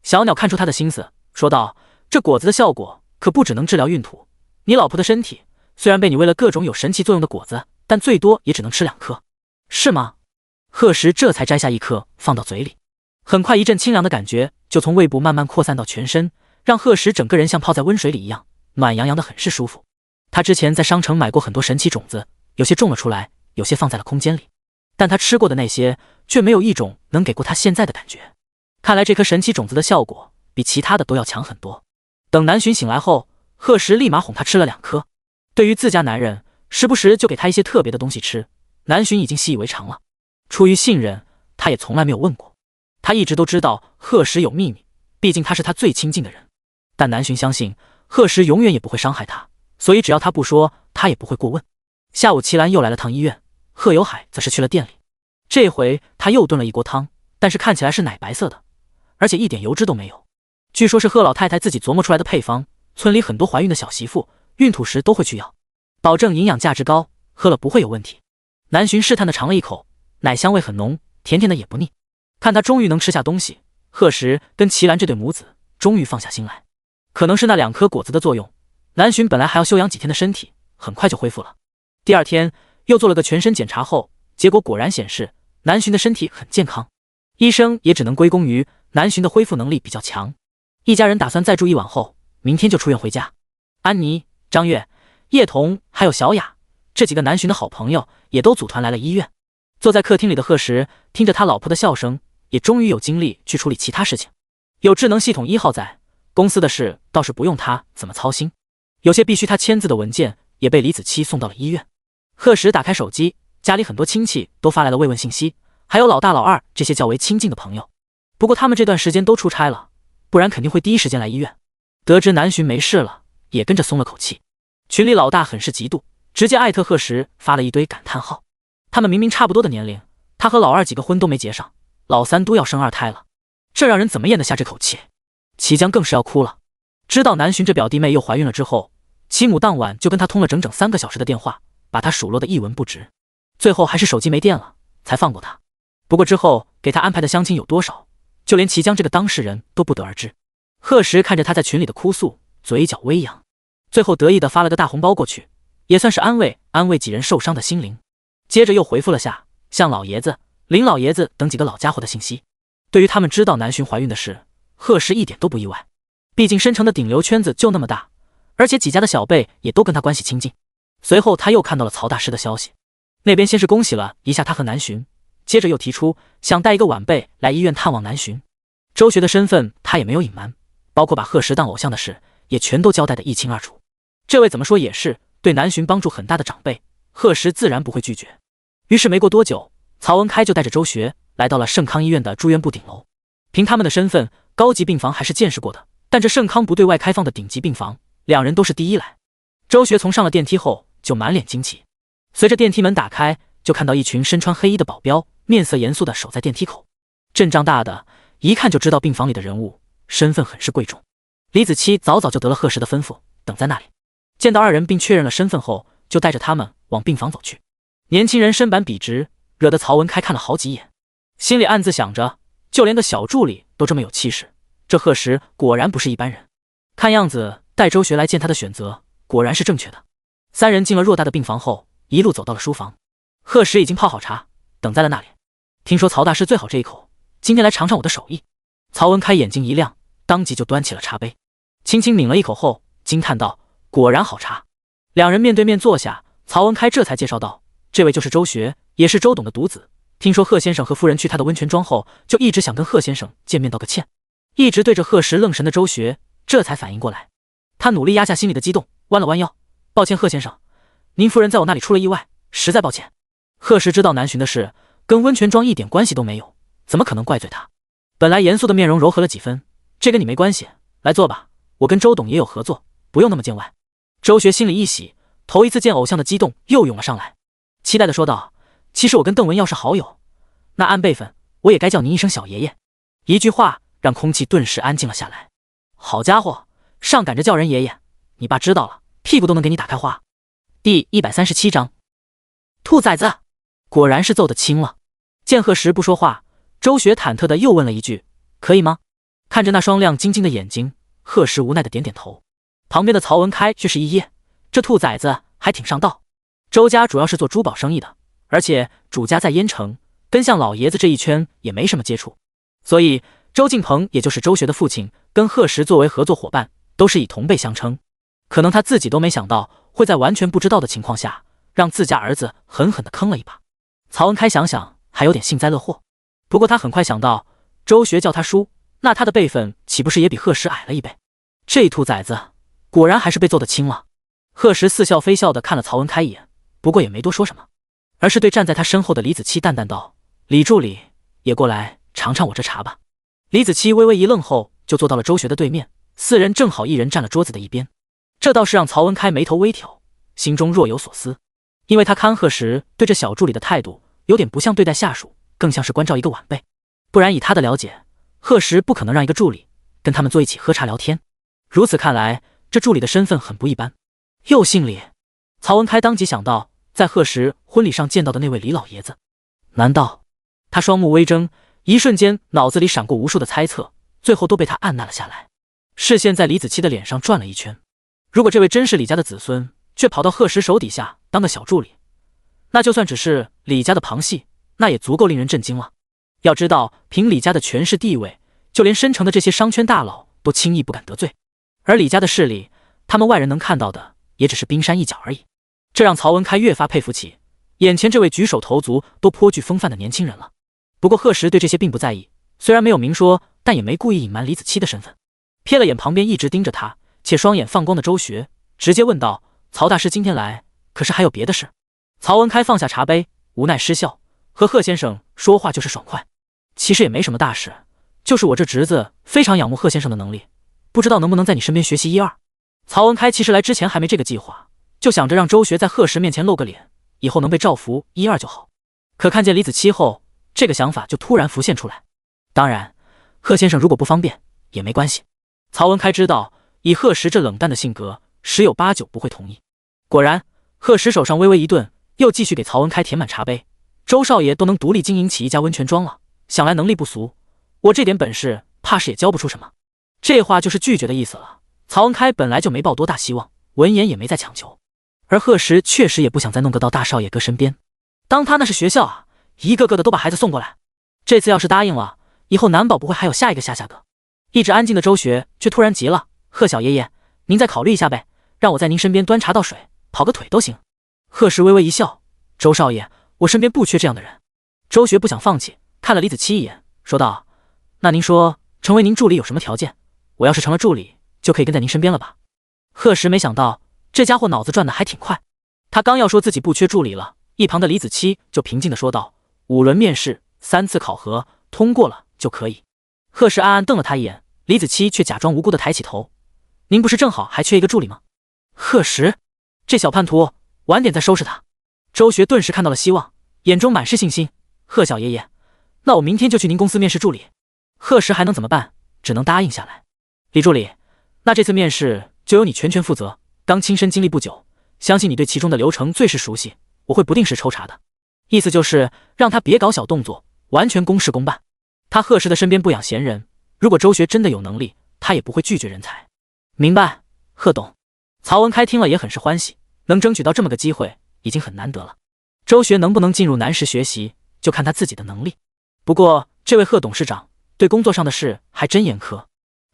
小鸟看出他的心思，说道：这果子的效果可不只能治疗孕吐，你老婆的身体虽然被你喂了各种有神奇作用的果子，但最多也只能吃2颗，是吗？贺时这才摘下1颗放到嘴里，很快一阵清凉的感觉就从胃部慢慢扩散到全身，让贺时整个人像泡在温水里一样，暖洋洋的，很是舒服。他之前在商城买过很多神奇种子，有些种了出来，有些放在了空间里，但他吃过的那些却没有一种能给过他现在的感觉。看来这颗神奇种子的效果比其他的都要强很多。等南浔醒来后，贺时立马哄他吃了2颗。对于自家男人时不时就给他一些特别的东西吃，南浔已经习以为常了。出于信任，他也从来没有问过。他一直都知道贺时有秘密，毕竟他是他最亲近的人。但南浔相信贺时永远也不会伤害他，所以只要他不说，他也不会过问。下午齐兰又来了趟医院，贺有海则是去了店里。这回他又炖了一锅汤，但是看起来是奶白色的，而且一点油脂都没有。据说是贺老太太自己琢磨出来的配方，村里很多怀孕的小媳妇孕吐时都会去要，保证营养价值高，喝了不会有问题。南浔试探的尝了一口，奶香味很浓，甜甜的也不腻。看他终于能吃下东西，贺时跟齐兰这对母子终于放下心来。可能是那2颗果子的作用，南浔本来还要休养几天的身体，很快就恢复了。第2天又做了个全身检查后，结果果然显示南浔的身体很健康，医生也只能归功于南浔的恢复能力比较强。一家人打算再住1晚后，明天就出院回家。安妮、张月、叶童还有小雅这几个南浔的好朋友也都组团来了医院。坐在客厅里的贺时听着他老婆的笑声，也终于有精力去处理其他事情。有智能系统1号在，公司的事倒是不用他怎么操心。有些必须他签字的文件也被李子柒送到了医院。贺时打开手机，家里很多亲戚都发来了慰问信息，还有老大老二这些较为亲近的朋友。不过他们这段时间都出差了，不然肯定会第一时间来医院。得知南浔没事了，也跟着松了口气。群里老大很是嫉妒，直接艾特贺时发了一堆感叹号。他们明明差不多的年龄，他和老二几个婚都没结上，老三都要生2胎了，这让人怎么咽得下这口气？齐江更是要哭了。知道南浔这表弟妹又怀孕了之后，齐母当晚就跟他通了整整3个小时的电话，把他数落得一文不值。最后还是手机没电了，才放过他。不过之后给他安排的相亲有多少，就连齐江这个当事人都不得而知。贺时看着他在群里的哭诉，嘴角微扬，最后得意的发了个大红包过去，也算是安慰几人受伤的心灵。接着又回复了下向老爷子、林老爷子等几个老家伙的信息。对于他们知道南浔怀孕的事，贺时一点都不意外，毕竟申城的顶流圈子就那么大，而且几家的小辈也都跟他关系亲近。随后他又看到了曹大师的消息，那边先是恭喜了一下他和南浔，接着又提出想带一个晚辈来医院探望南浔。周学的身份他也没有隐瞒，包括把贺时当偶像的事也全都交代得一清二楚。这位怎么说也是对南浔帮助很大的长辈，贺时自然不会拒绝。于是没过多久，曹文开就带着周学来到了盛康医院的住院部顶楼。凭他们的身份，高级病房还是见识过的，但这盛康不对外开放的顶级病房，两人都是第一来。周学从上了电梯后就满脸惊奇，随着电梯门打开，就看到一群身穿黑衣的保镖，面色严肃地守在电梯口，阵仗大的一看就知道病房里的人物身份很是贵重。李子柒早就得了贺时的吩咐，等在那里。见到二人并确认了身份后，就带着他们往病房走去。年轻人身板笔直，惹得曹文开看了好几眼，心里暗自想着，就连个小助理都这么有气势，这贺时果然不是一般人。看样子带周学来见他的选择果然是正确的。三人进了偌大的病房后，一路走到了书房。贺时已经泡好茶，等在了那里。听说曹大师最好这一口，今天来尝尝我的手艺。曹文开眼睛一亮，当即就端起了茶杯，轻轻抿了一口后，惊叹道：“果然好茶。”两人面对面坐下，曹文开这才介绍道：“这位就是周学，也是周董的独子。听说贺先生和夫人去他的温泉庄后，就一直想跟贺先生见面道个歉。”一直对着贺时愣神的周学这才反应过来，他努力压下心里的激动，弯了弯腰：“抱歉，贺先生，您夫人在我那里出了意外，实在抱歉。”贺时知道南巡的事跟温泉庄一点关系都没有，怎么可能怪罪他？本来严肃的面容柔和了几分：“这跟你没关系，来坐吧，我跟周董也有合作，不用那么见外。”周学心里一喜，头一次见偶像的激动又涌了上来，期待的说道：“其实我跟邓文要是好友，那按辈分我也该叫您一声小爷爷。”一句话让空气顿时安静了下来。好家伙，上赶着叫人爷爷，你爸知道了，屁股都能给你打开花。第137章，兔崽子，果然是揍得轻了。见贺时不说话，周学忐忑的又问了一句：“可以吗？”看着那双亮晶晶的眼睛，贺时无奈的点点头。旁边的曹文开却是一噎，这兔崽子还挺上道。周家主要是做珠宝生意的，而且主家在燕城，跟像老爷子这一圈也没什么接触，所以周敬鹏也就是周学的父亲，跟贺时作为合作伙伴，都是以同辈相称。可能他自己都没想到，会在完全不知道的情况下，让自家儿子狠狠的坑了一把。曹文开想想还有点幸灾乐祸，不过他很快想到，周学叫他叔，那他的辈分岂不是也比贺时矮了一辈？这兔崽子果然还是被揍得轻了。贺时似笑非笑的看了曹文开一眼，不过也没多说什么，而是对站在他身后的李子柒淡淡道：“李助理，也过来尝尝我这茶吧。”李子柒微微一愣后，就坐到了周学的对面，四人正好一人站了桌子的一边。这倒是让曹文开眉头微挑，心中若有所思，因为他看贺时对这小助理的态度有点不像对待下属，更像是关照一个晚辈。不然以他的了解，贺时不可能让一个助理跟他们坐一起喝茶聊天。如此看来，这助理的身份很不一般。又姓李，曹文开当即想到在贺时婚礼上见到的那位李老爷子。难道？他双目微睁，一瞬间脑子里闪过无数的猜测，最后都被他按捺了下来。视线在李子柒的脸上转了一圈，如果这位真是李家的子孙，却跑到贺时手底下当个小助理，那就算只是李家的旁系，那也足够令人震惊了。要知道，凭李家的权势地位，就连深城的这些商圈大佬都轻易不敢得罪，而李家的势力，他们外人能看到的也只是冰山一角而已。这让曹文开越发佩服起眼前这位举手投足都颇具风范的年轻人了。不过贺时对这些并不在意，虽然没有明说，但也没故意隐瞒李子柒的身份。瞥了眼旁边一直盯着他且双眼放光的周学，直接问道：“曹大师今天来，可是还有别的事？”曹文开放下茶杯，无奈失笑：“和贺先生说话就是爽快，其实也没什么大事，就是我这侄子非常仰慕贺先生的能力，不知道能不能在你身边学习一二。”曹文开其实来之前还没这个计划，就想着让周学在贺时面前露个脸，以后能被照拂一二就好。可看见李子柒后，这个想法就突然浮现出来。当然，贺先生如果不方便也没关系。曹文开知道，以贺时这冷淡的性格，十有八九不会同意。果然，贺时手上微微一顿，又继续给曹文开填满茶杯。周少爷都能独立经营起一家温泉庄了，想来能力不俗，我这点本事怕是也教不出什么。这话就是拒绝的意思了。曹文开本来就没抱多大希望，闻言也没再强求。而贺时确实也不想再弄个到大少爷哥身边，当他那是学校啊，一个个的都把孩子送过来。这次要是答应了，以后难保不会还有下一个下下个。一直安静的周学却突然急了：“贺小爷爷，您再考虑一下呗，让我在您身边端茶倒水，跑个腿都行。”贺时微微一笑：“周少爷，我身边不缺这样的人。”周学不想放弃，看了李子柒一眼，说道：“那您说成为您助理有什么条件？我要是成了助理，就可以跟在您身边了吧？”贺时没想到这家伙脑子转得还挺快，他刚要说自己不缺助理了，一旁的李子柒就平静地说道：“5轮面试，3次考核，通过了就可以。”贺时暗暗瞪了他一眼，李子柒却假装无辜地抬起头：“您不是正好还缺一个助理吗？”贺时，这小叛徒，晚点再收拾他。周学顿时看到了希望，眼中满是信心：“贺小爷爷，那我明天就去您公司面试助理。”贺时还能怎么办？只能答应下来。李助理，那这次面试就由你全权负责，刚亲身经历不久，相信你对其中的流程最是熟悉，我会不定时抽查的。意思就是让他别搞小动作，完全公事公办。他贺时的身边不养闲人，如果周学真的有能力，他也不会拒绝人才。明白。贺董。曹文开听了也很是欢喜，能争取到这么个机会已经很难得了。周学能不能进入南师学习，就看他自己的能力。不过这位贺董事长对工作上的事还真严苛，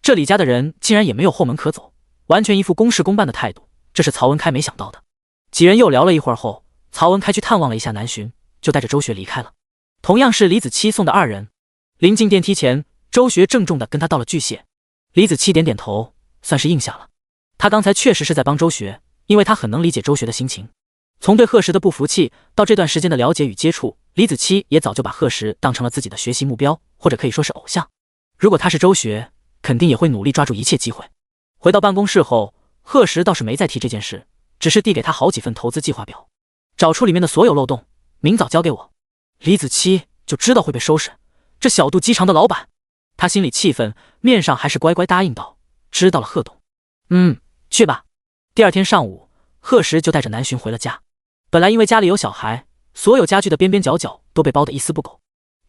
这李家的人竟然也没有后门可走，完全一副公事公办的态度，这是曹文开没想到的。几人又聊了一会儿后，曹文开去探望了一下南洵，就带着周学离开了。同样是李子柒送的二人，临进电梯前，周学郑重地跟他道了句谢。李子柒点点头，算是应下了。他刚才确实是在帮周学，因为他很能理解周学的心情。从对贺石的不服气到这段时间的了解与接触，李子柒也早就把贺石当成了自己的学习目标，或者可以说是偶像。如果他是周学，肯定也会努力抓住一切机会。回到办公室后，贺石倒是没再提这件事，只是递给他好几份投资计划表，找出里面的所有漏洞，明早交给我。李子柒就知道会被收拾，这小肚鸡肠的老板。他心里气愤，面上还是乖乖答应道：“知道了，贺董。”去吧。第二天上午，贺石就带着南洵回了家。本来因为家里有小孩，所有家具的边边角角都被包得一丝不苟，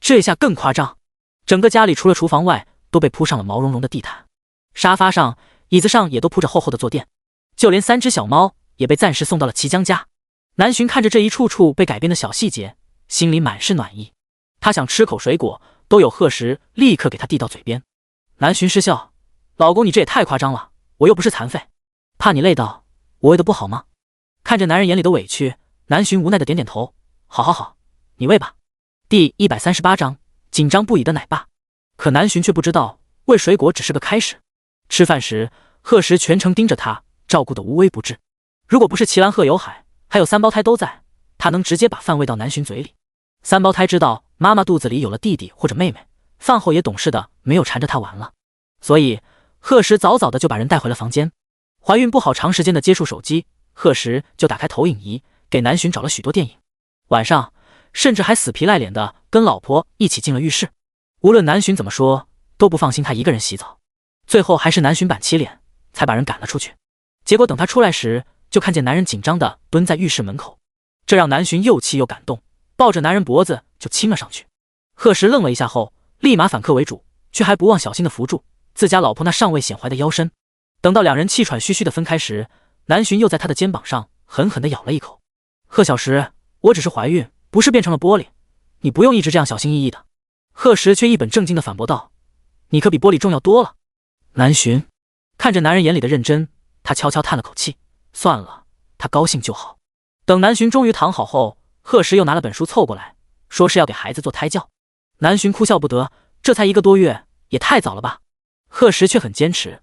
这下更夸张，整个家里除了厨房外都被铺上了毛茸茸的地毯，沙发上、椅子上也都铺着厚厚的坐垫，就连3只小猫也被暂时送到了齐江家。南洵看着这一处处被改变的小细节，心里满是暖意。他想吃口水果，都有贺石立刻给他递到嘴边。南洵失笑：“老公，你这也太夸张了，我又不是残废，怕你累到，我喂得不好吗？”看着男人眼里的委屈，南洵无奈的点点头：“好，你喂吧。”第138章紧张不已的奶爸。可南洵却不知道，喂水果只是个开始。吃饭时，贺石全程盯着他，照顾得无微不至。如果不是齐兰、贺有海还有3胞胎都在，他能直接把饭喂到南洵嘴里。3胞胎知道妈妈肚子里有了弟弟或者妹妹，饭后也懂事的没有缠着他玩了，所以贺石早早的就把人带回了房间。怀孕不好长时间的接触手机，贺石就打开投影仪给南洵找了许多电影，晚上甚至还死皮赖脸的跟老婆一起进了浴室。无论南洵怎么说，都不放心他一个人洗澡，最后还是南洵板起脸才把人赶了出去。结果等他出来时，就看见男人紧张的蹲在浴室门口，这让南洵又气又感动，抱着男人脖子就亲了上去。贺石愣了一下后，立马反客为主，却还不忘小心的扶住自家老婆那尚未显怀的腰身。等到两人气喘吁吁的分开时，南洵又在他的肩膀上狠狠地咬了一口。贺小石，我只是怀孕，不是变成了玻璃，你不用一直这样小心翼翼的。贺石却一本正经地反驳道：“你可比玻璃重要多了。”南洵看着男人眼里的认真，他悄悄叹了口气，算了，他高兴就好。等南洵终于躺好后，贺石又拿了本书凑过来，说是要给孩子做胎教。南洵哭笑不得，这才1个多月，也太早了吧。贺石却很坚持，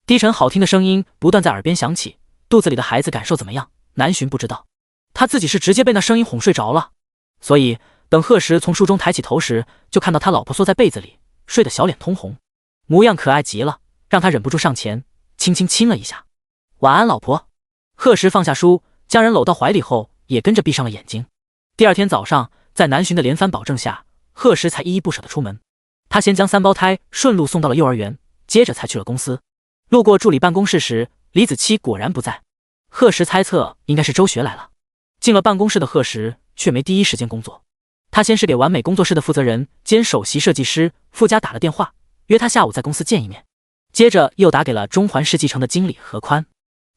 低沉好听的声音不断在耳边响起，肚子里的孩子感受怎么样，南洵不知道，他自己是直接被那声音哄睡着了。所以等贺石从书中抬起头时，就看到他老婆缩在被子里，睡得小脸通红，模样可爱极了，让他忍不住上前轻轻亲了一下。晚安，老婆。贺石放下书，将人搂到怀里后，也跟着闭上了眼睛。第二天早上，在南洵的连番保证下，贺石才依依不舍地出门。他先将3胞胎顺路送到了幼儿园，接着才去了公司。路过助理办公室时，李子柒果然不在。贺石猜测应该是周学来了。进了办公室的贺石却没第一时间工作，他先是给完美工作室的负责人兼首席设计师傅家打了电话，约他下午在公司见一面。接着又打给了中环世纪城的经理何宽。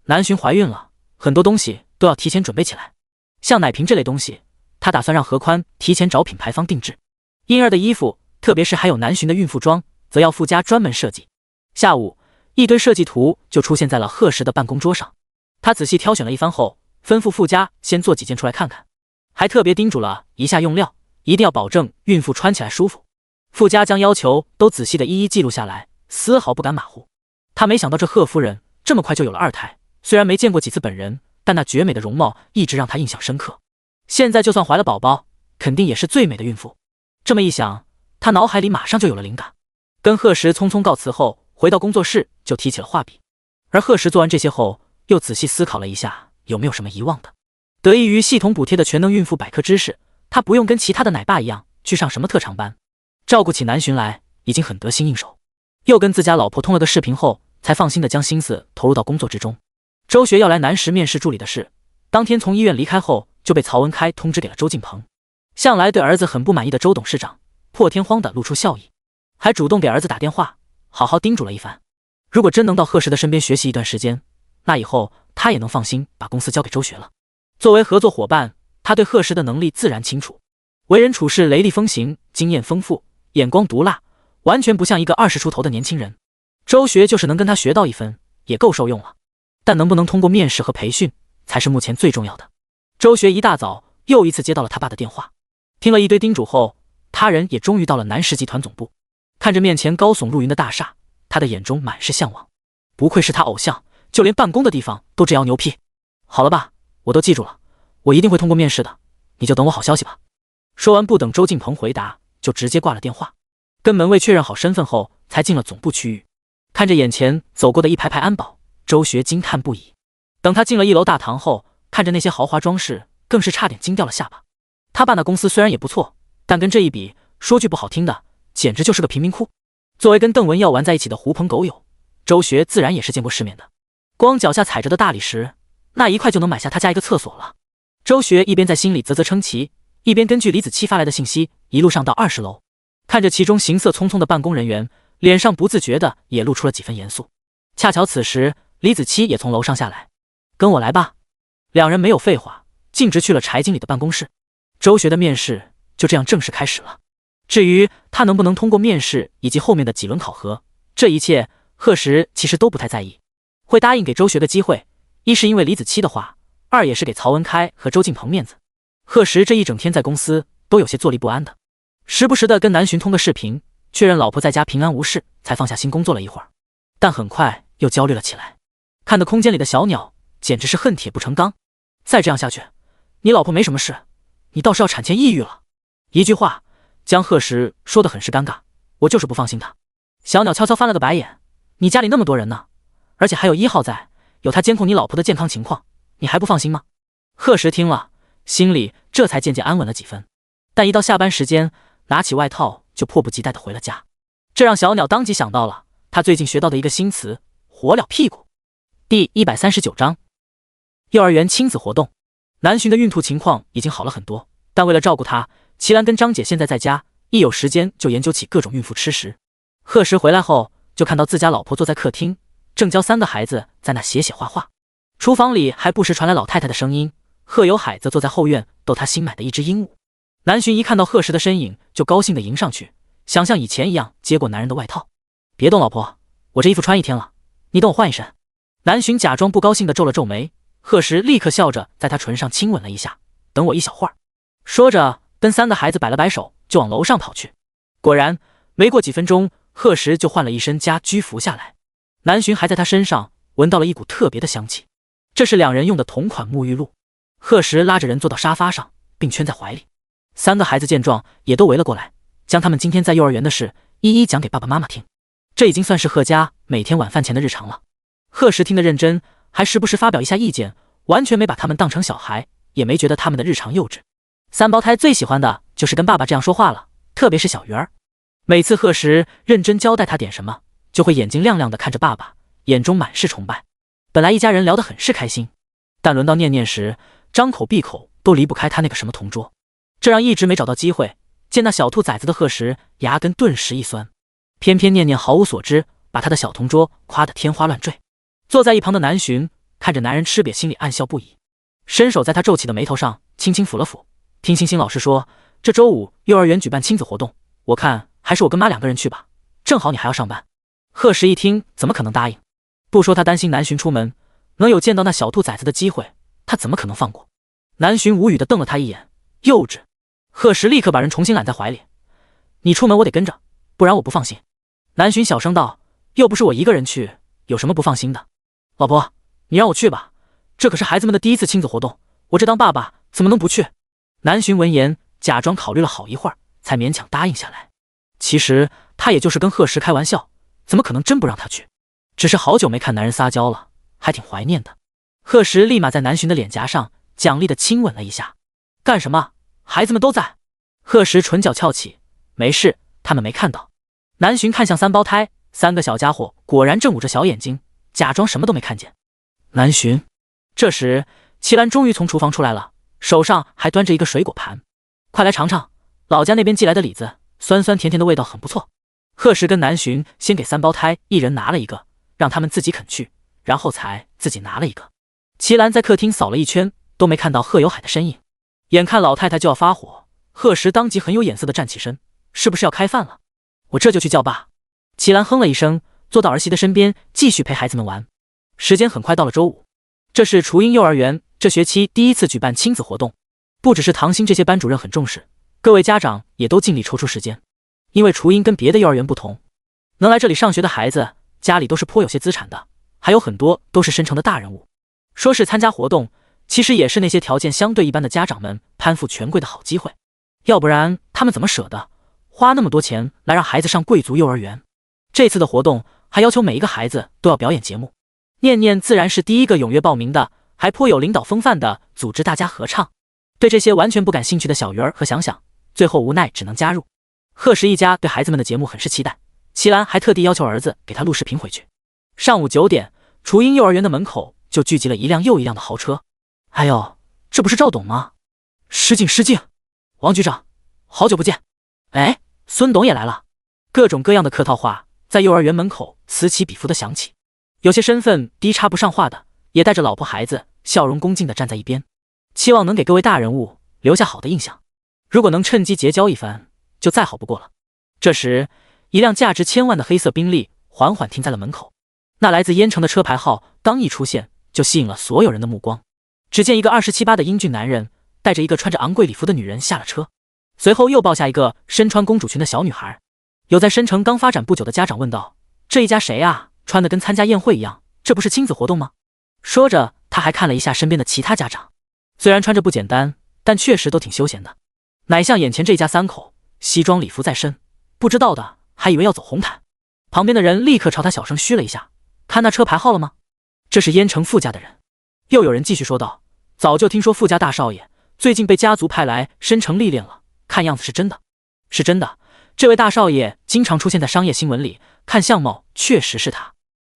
南洵怀孕了，很多东西都要提前准备起来，像奶瓶这类东西，他打算让何宽提前找品牌方定制。婴儿的衣服，特别是还有南洵的孕妇装，则要傅家专门设计。下午，一堆设计图就出现在了贺石的办公桌上。他仔细挑选了一番后，吩咐傅家先做几件出来看看，还特别叮嘱了一下用料，一定要保证孕妇穿起来舒服。傅家将要求都仔细的一一记录下来，丝毫不敢马虎。他没想到这贺夫人这么快就有了2胎，虽然没见过几次本人，但那绝美的容貌一直让他印象深刻。现在就算怀了宝宝，肯定也是最美的孕妇。这么一想，他脑海里马上就有了灵感。跟贺石匆匆告辞后，回到工作室就提起了画笔。而贺石做完这些后，又仔细思考了一下有没有什么遗忘的。得益于系统补贴的全能孕妇百科知识，他不用跟其他的奶爸一样去上什么特长班，照顾起南洵来已经很得心应手。又跟自家老婆通了个视频后，才放心的将心思投入到工作之中。周学要来南石面试助理的事，当天从医院离开后就被曹文开通知给了周敬鹏。向来对儿子很不满意的周董事长破天荒的露出笑意，还主动给儿子打电话，好好叮嘱了一番。如果真能到贺石的身边学习一段时间，那以后他也能放心把公司交给周学了。作为合作伙伴，他对贺石的能力自然清楚，为人处事雷厉风行，经验丰富，眼光毒辣，完全不像一个20出头的年轻人。周学就是能跟他学到一分，也够受用了。但能不能通过面试和培训，才是目前最重要的。周学一大早又一次接到了他爸的电话，听了一堆叮嘱后，他人也终于到了南石集团总部。看着面前高耸入云的大厦，他的眼中满是向往。不愧是他偶像，就连办公的地方都这样牛屁。好了吧，我都记住了，我一定会通过面试的，你就等我好消息吧。说完不等周敬鹏回答，就直接挂了电话。跟门卫确认好身份后，才进了总部区域。看着眼前走过的一排排安保，周学惊叹不已。等他进了1楼大堂后，看着那些豪华装饰，更是差点惊掉了下巴。他爸那公司虽然也不错，但跟这一比，说句不好听的，简直就是个贫民窟。作为跟邓文耀玩在一起的狐朋狗友，周学自然也是见过世面的。光脚下踩着的大理石，那一块就能买下他家一个厕所了。周学一边在心里啧啧称奇，一边根据李子柒发来的信息，一路上到20楼，看着其中行色匆匆的办公人员，脸上不自觉的也露出了几分严肃。恰巧此时，李子柒也从楼上下来，跟我来吧。两人没有废话，径直去了柴经理的办公室。周学的面试就这样正式开始了。至于他能不能通过面试以及后面的几轮考核，这一切贺石其实都不太在意。会答应给周学个机会，一是因为李子柒的话，二也是给曹文开和周敬鹏面子。贺石这一整天在公司都有些坐立不安的，时不时的跟南巡通个视频，确认老婆在家平安无事，才放下心工作了一会儿。但很快又焦虑了起来，看得空间里的小鸟简直是恨铁不成钢。再这样下去，你老婆没什么事，你倒是要产前抑郁了。一句话将贺石说得很是尴尬，我就是不放心他。小鸟悄悄翻了个白眼，你家里那么多人呢，而且还有1号在，有他监控你老婆的健康情况，你还不放心吗？贺石听了，心里这才渐渐安稳了几分。但一到下班时间，拿起外套就迫不及待地回了家。这让小鸟当即想到了他最近学到的一个新词，火燎屁股。第139章幼儿园亲子活动。南巡的孕吐情况已经好了很多，但为了照顾他，齐兰跟张姐现在在家，一有时间就研究起各种孕妇吃食。贺石回来后，就看到自家老婆坐在客厅，正教3个孩子在那写写画画。厨房里还不时传来老太太的声音，贺有海则坐在后院逗他新买的一只鹦鹉。南巡一看到贺石的身影，就高兴地迎上去，想像以前一样接过男人的外套。别动老婆，我这衣服穿1天了，你等我换一身。南巡假装不高兴地皱了皱眉，贺石立刻笑着在他唇上亲吻了一下，等我一小会儿。说着跟3个孩子摆了摆手，就往楼上跑去。果然没过几分钟，贺石就换了一身家居服下来。南巡还在他身上闻到了一股特别的香气，这是2人用的同款沐浴露。贺石拉着人坐到沙发上，并圈在怀里。3个孩子见状也都围了过来，将他们今天在幼儿园的事一一讲给爸爸妈妈听。这已经算是贺家每天晚饭前的日常了。贺石听得认真，还时不时发表一下意见，完全没把他们当成小孩，也没觉得他们的日常幼稚。3胞胎最喜欢的就是跟爸爸这样说话了，特别是小鱼儿。每次贺石认真交代他点什么，就会眼睛亮亮的看着爸爸，眼中满是崇拜。本来一家人聊得很是开心，但轮到念念时，张口闭口都离不开他那个什么同桌，这让一直没找到机会见那小兔崽子的贺石牙根顿时一酸。偏偏念念毫无所知，把他的小同桌夸得天花乱坠。坐在一旁的南巡看着男人吃瘪，心里暗笑不已，伸手在他皱起的眉头上轻轻抚了抚。听星星老师说，这周5幼儿园举办亲子活动，我看还是我跟妈2个人去吧，正好你还要上班。贺石一听，怎么可能答应？不说他担心南巡出门能有见到那小兔崽子的机会，他怎么可能放过？南巡无语地瞪了他一眼，幼稚。贺石立刻把人重新揽在怀里，你出门我得跟着，不然我不放心。南巡小声道，又不是我一个人去，有什么不放心的？老婆，你让我去吧，这可是孩子们的第一次亲子活动，我这当爸爸怎么能不去？南巡闻言，假装考虑了好一会儿，才勉强答应下来。其实他也就是跟贺石开玩笑，怎么可能真不让他去？只是好久没看男人撒娇了，还挺怀念的。贺石立马在南巡的脸颊上奖励地亲吻了一下。干什么？孩子们都在。贺石唇角翘起，没事，他们没看到。南巡看向3胞胎，3个小家伙果然正捂着小眼睛，假装什么都没看见。南巡，这时齐兰终于从厨房出来了，手上还端着一个水果盘。快来尝尝，老家那边寄来的李子，酸酸甜甜的味道很不错。贺石跟南巡先给3胞胎一人拿了一个，让他们自己啃去，然后才自己拿了一个。齐兰在客厅扫了一圈，都没看到贺有海的身影。眼看老太太就要发火，贺石当即很有眼色的站起身，是不是要开饭了？我这就去叫爸。齐兰哼了一声，坐到儿媳的身边，继续陪孩子们玩。时间很快到了周五，这是雏鹰幼儿园这学期第一次举办亲子活动，不只是唐鑫这些班主任很重视，各位家长也都尽力抽出时间。因为雏鹰跟别的幼儿园不同，能来这里上学的孩子家里都是颇有些资产的，还有很多都是深城的大人物。说是参加活动，其实也是那些条件相对一般的家长们攀附权贵的好机会，要不然他们怎么舍得花那么多钱来让孩子上贵族幼儿园？这次的活动还要求每一个孩子都要表演节目，念念自然是第一个踊跃报名的，还颇有领导风范的组织大家合唱。对这些完全不感兴趣的小鱼儿和想想，最后无奈只能加入。贺石一家对孩子们的节目很是期待，齐兰还特地要求儿子给他录视频回去。上午9点，雏鹰幼儿园的门口就聚集了一辆又一辆的豪车。哎呦，这不是赵董吗？失敬失敬，王局长，好久不见。哎，孙董也来了。各种各样的客套话在幼儿园门口此起彼伏的响起，有些身份低插不上话的也带着老婆孩子，笑容恭敬地站在一边，期望能给各位大人物留下好的印象。如果能趁机结交一番，就再好不过了。这时，一辆价值千万的黑色宾利缓缓停在了门口，那来自燕城的车牌号刚一出现，就吸引了所有人的目光。只见一个27、8的英俊男人带着一个穿着昂贵礼服的女人下了车，随后又抱下一个身穿公主裙的小女孩。有在深城刚发展不久的家长问道：“这一家谁啊？穿得跟参加宴会一样，这不是亲子活动吗？”说着，他还看了一下身边的其他家长，虽然穿着不简单，但确实都挺休闲的。哪像眼前这一家3口，西装礼服在身，不知道的还以为要走红毯。旁边的人立刻朝他小声嘘了一下：“看那车牌号了吗？这是燕城傅家的人。”又有人继续说道：“早就听说傅家大少爷最近被家族派来深城历练了，看样子是真的。”是真的，这位大少爷经常出现在商业新闻里，看相貌确实是他。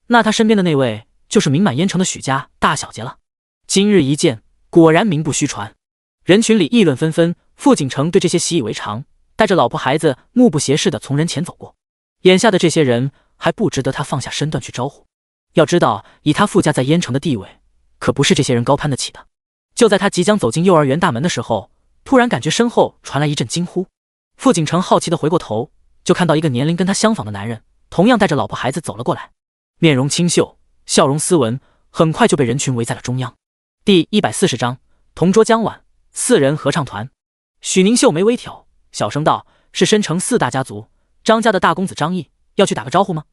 那他身边的那位就是名满燕城的许家大小姐了。今日一见，果然名不虚传。人群里议论纷纷，傅景成对这些习以为常，带着老婆孩子目不斜视地从人前走过。眼下的这些人还不值得他放下身段去招呼。要知道，以他傅家在燕城的地位，可不是这些人高攀得起的。就在他即将走进幼儿园大门的时候，突然感觉身后传来一阵惊呼。傅景成好奇地回过头，就看到一个年龄跟他相仿的男人，同样带着老婆孩子走了过来，面容清秀，笑容斯文，很快就被人群围在了中央。第140章同桌将晚，4人合唱团。许宁秀眉微挑，小声道：“是深城4大家族，张家的大公子张毅，要去打个招呼吗？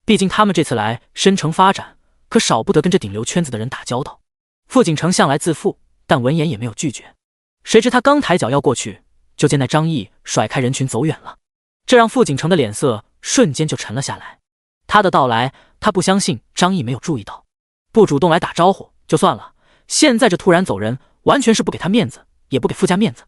毕竟他们这次来深城发展，可少不得跟这顶流圈子的人打交道。”傅景成向来自负，但闻言也没有拒绝。谁知他刚抬脚要过去，就见那张毅甩开人群走远了，这让傅景成的脸色瞬间就沉了下来。他的到来，他不相信张毅没有注意到，不主动来打招呼就算了，现在这突然走人，完全是不给他面子，也不给傅家面子。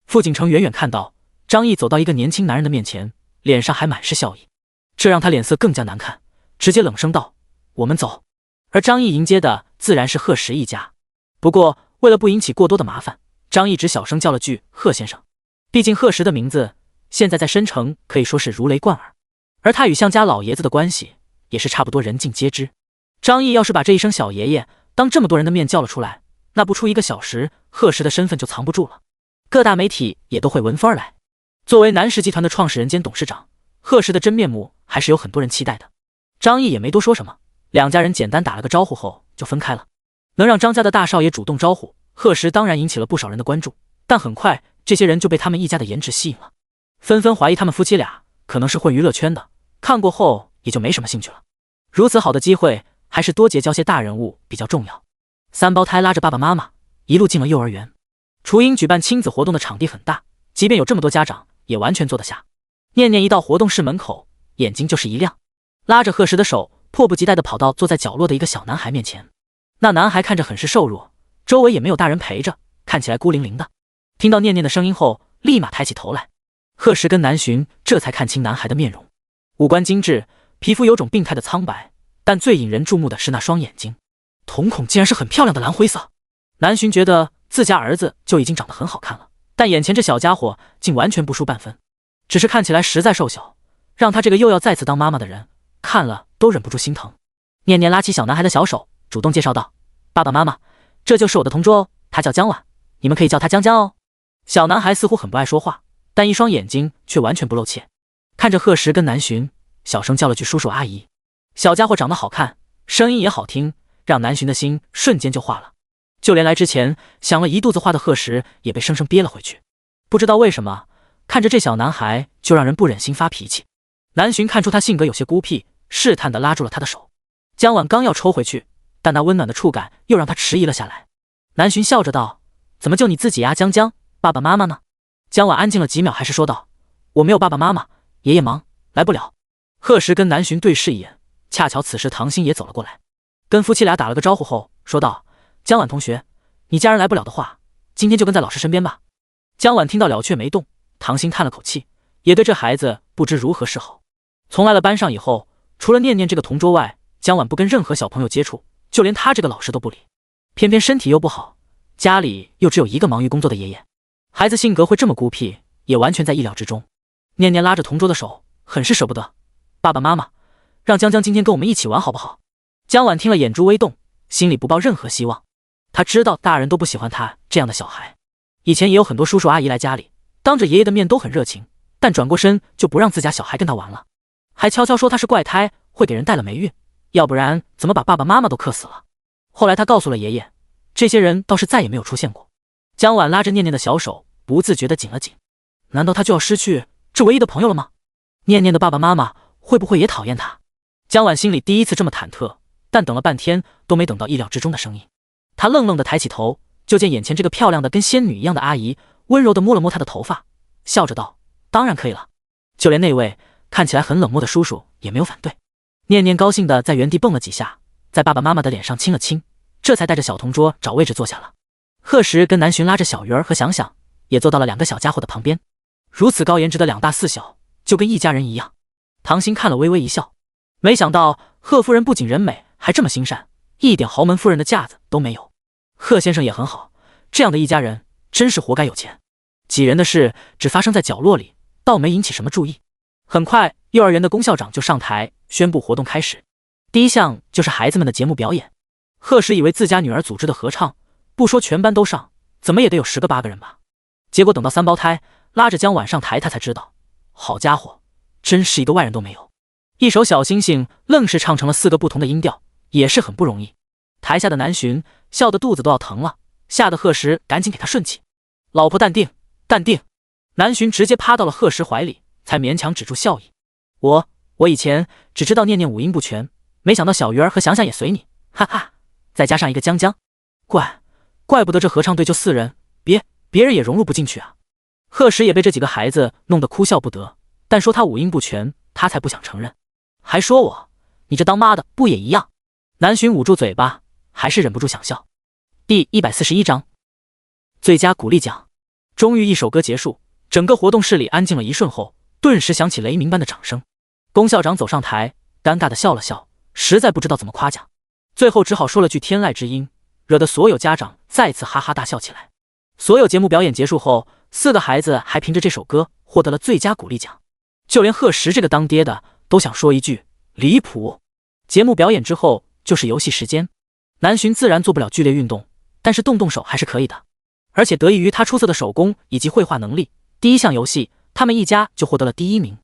傅景成远远看到张毅走到一个年轻男人的面前，脸上还满是笑意，这让他脸色更加难看，直接冷声道：“我们走。”而张毅迎接的自然是贺石一家。不过为了不引起过多的麻烦，张毅只小声叫了句：“贺先生。”毕竟贺石的名字现在在深城可以说是如雷贯耳，而他与向家老爷子的关系也是差不多人尽皆知。张毅要是把这一声小爷爷当这么多人的面叫了出来，那不出1个小时，贺石的身份就藏不住了，各大媒体也都会闻风而来。作为南石集团的创始人兼董事长，贺石的真面目还是有很多人期待的。张毅也没多说什么，两家人简单打了个招呼后就分开了。能让张家的大少爷主动招呼，贺石当然引起了不少人的关注，但很快这些人就被他们一家的颜值吸引了，纷纷怀疑他们夫妻俩可能是混娱乐圈的，看过后也就没什么兴趣了。如此好的机会，还是多结交些大人物比较重要。3胞胎拉着爸爸妈妈一路进了幼儿园。雏鹰举办亲子活动的场地很大，即便有这么多家长也完全坐得下。念念一到活动室门口，眼睛就是一亮，拉着贺石的手，迫不及待地跑到坐在角落的一个小男孩面前。那男孩看着很是瘦弱，周围也没有大人陪着，看起来孤零零的。听到念念的声音后，立马抬起头来。贺石跟南巡这才看清男孩的面容，五官精致，皮肤有种病态的苍白，但最引人注目的是那双眼睛，瞳孔竟然是很漂亮的蓝灰色。南巡觉得自家儿子就已经长得很好看了，但眼前这小家伙竟完全不输半分，只是看起来实在瘦小，让他这个又要再次当妈妈的人看了都忍不住心疼。念念拉起小男孩的小手，主动介绍道：“爸爸妈妈，这就是我的同桌哦，他叫江婉，你们可以叫他江江哦。”小男孩似乎很不爱说话，但一双眼睛却完全不露怯，看着贺时跟南洵，小声叫了句叔叔阿姨。小家伙长得好看，声音也好听，让南洵的心瞬间就化了。就连来之前想了一肚子话的贺时也被生生憋了回去。不知道为什么，看着这小男孩就让人不忍心发脾气。南洵看出他性格有些孤僻，试探地拉住了他的手。江婉刚要抽回去，但那温暖的触感又让他迟疑了下来。南洵笑着道：“怎么就你自己呀，江江？爸爸妈妈呢？”江婉安静了几秒，还是说道：“我没有爸爸妈妈，爷爷忙，来不了。”贺时跟南洵对视一眼，恰巧此时唐鑫也走了过来，跟夫妻俩打了个招呼后说道：“江婉同学，你家人来不了的话，今天就跟在老师身边吧。”江婉听到了却没动，唐鑫叹了口气，也对这孩子不知如何是好。从来了班上以后，除了念念这个同桌外，江婉不跟任何小朋友接触，就连他这个老师都不理。偏偏身体又不好，家里又只有一个忙于工作的爷爷，孩子性格会这么孤僻，也完全在意料之中。念念拉着同桌的手，很是舍不得：“爸爸妈妈，让江江今天跟我们一起玩好不好？”江婉听了眼珠微动，心里不抱任何希望。他知道大人都不喜欢他这样的小孩，以前也有很多叔叔阿姨来家里，当着爷爷的面都很热情，但转过身就不让自家小孩跟他玩了，还悄悄说他是怪胎，会给人带了霉运，要不然怎么把爸爸妈妈都克死了。后来他告诉了爷爷，这些人倒是再也没有出现过。江婉拉着念念的小手，不自觉地紧了紧。难道他就要失去这唯一的朋友了吗？念念的爸爸妈妈会不会也讨厌他？江婉心里第一次这么忐忑，但等了半天都没等到意料之中的声音。他愣愣地抬起头，就见眼前这个漂亮的跟仙女一样的阿姨温柔地摸了摸他的头发，笑着道：“当然可以了。”就连那位看起来很冷漠的叔叔也没有反对。念念高兴地在原地蹦了几下，在爸爸妈妈的脸上亲了亲，这才带着小同桌找位置坐下了。贺时跟南洵拉着小鱼儿和想想也坐到了两个小家伙的旁边，如此高颜值的两大四小，就跟一家人一样。唐鑫看了微微一笑，没想到贺夫人不仅人美，还这么心善，一点豪门夫人的架子都没有。贺先生也很好，这样的一家人真是活该有钱。几人的事只发生在角落里，倒没引起什么注意。很快幼儿园的龚校长就上台宣布活动开始。第一项就是孩子们的节目表演。贺时以为自家女儿组织的合唱，不说全班都上，怎么也得有10个8个人吧。结果等到三胞胎拉着江婉上台，他才知道，好家伙，真是一个外人都没有。一首小星星愣是唱成了4个不同的音调，也是很不容易。台下的南洵笑得肚子都要疼了，吓得贺时赶紧给他顺气：“老婆淡定，淡定。”南洵直接趴到了贺时怀里，才勉强止住笑意：“我以前只知道念念五音不全，没想到小鱼儿和想想也随你，哈哈，再加上一个江江，怪不得这合唱队就4人，别人也融入不进去啊。”贺时也被这几个孩子弄得哭笑不得，但说他五音不全，他才不想承认，还说我，你这当妈的不也一样？南洵捂住嘴巴，还是忍不住想笑。第141章最佳鼓励奖。终于一首歌结束，整个活动室里安静了一瞬后，顿时响起雷鸣般的掌声。龚校长走上台，尴尬地笑了笑，实在不知道怎么夸奖，最后只好说了句天籁之音，惹得所有家长再次哈哈大笑起来。所有节目表演结束后，4个孩子还凭着这首歌获得了最佳鼓励奖。就连贺时这个当爹的都想说一句离谱。节目表演之后就是游戏时间，南洵自然做不了剧烈运动，但是动手还是可以的。而且得益于他出色的手工以及绘画能力，第一项游戏他们一家就获得了第1名。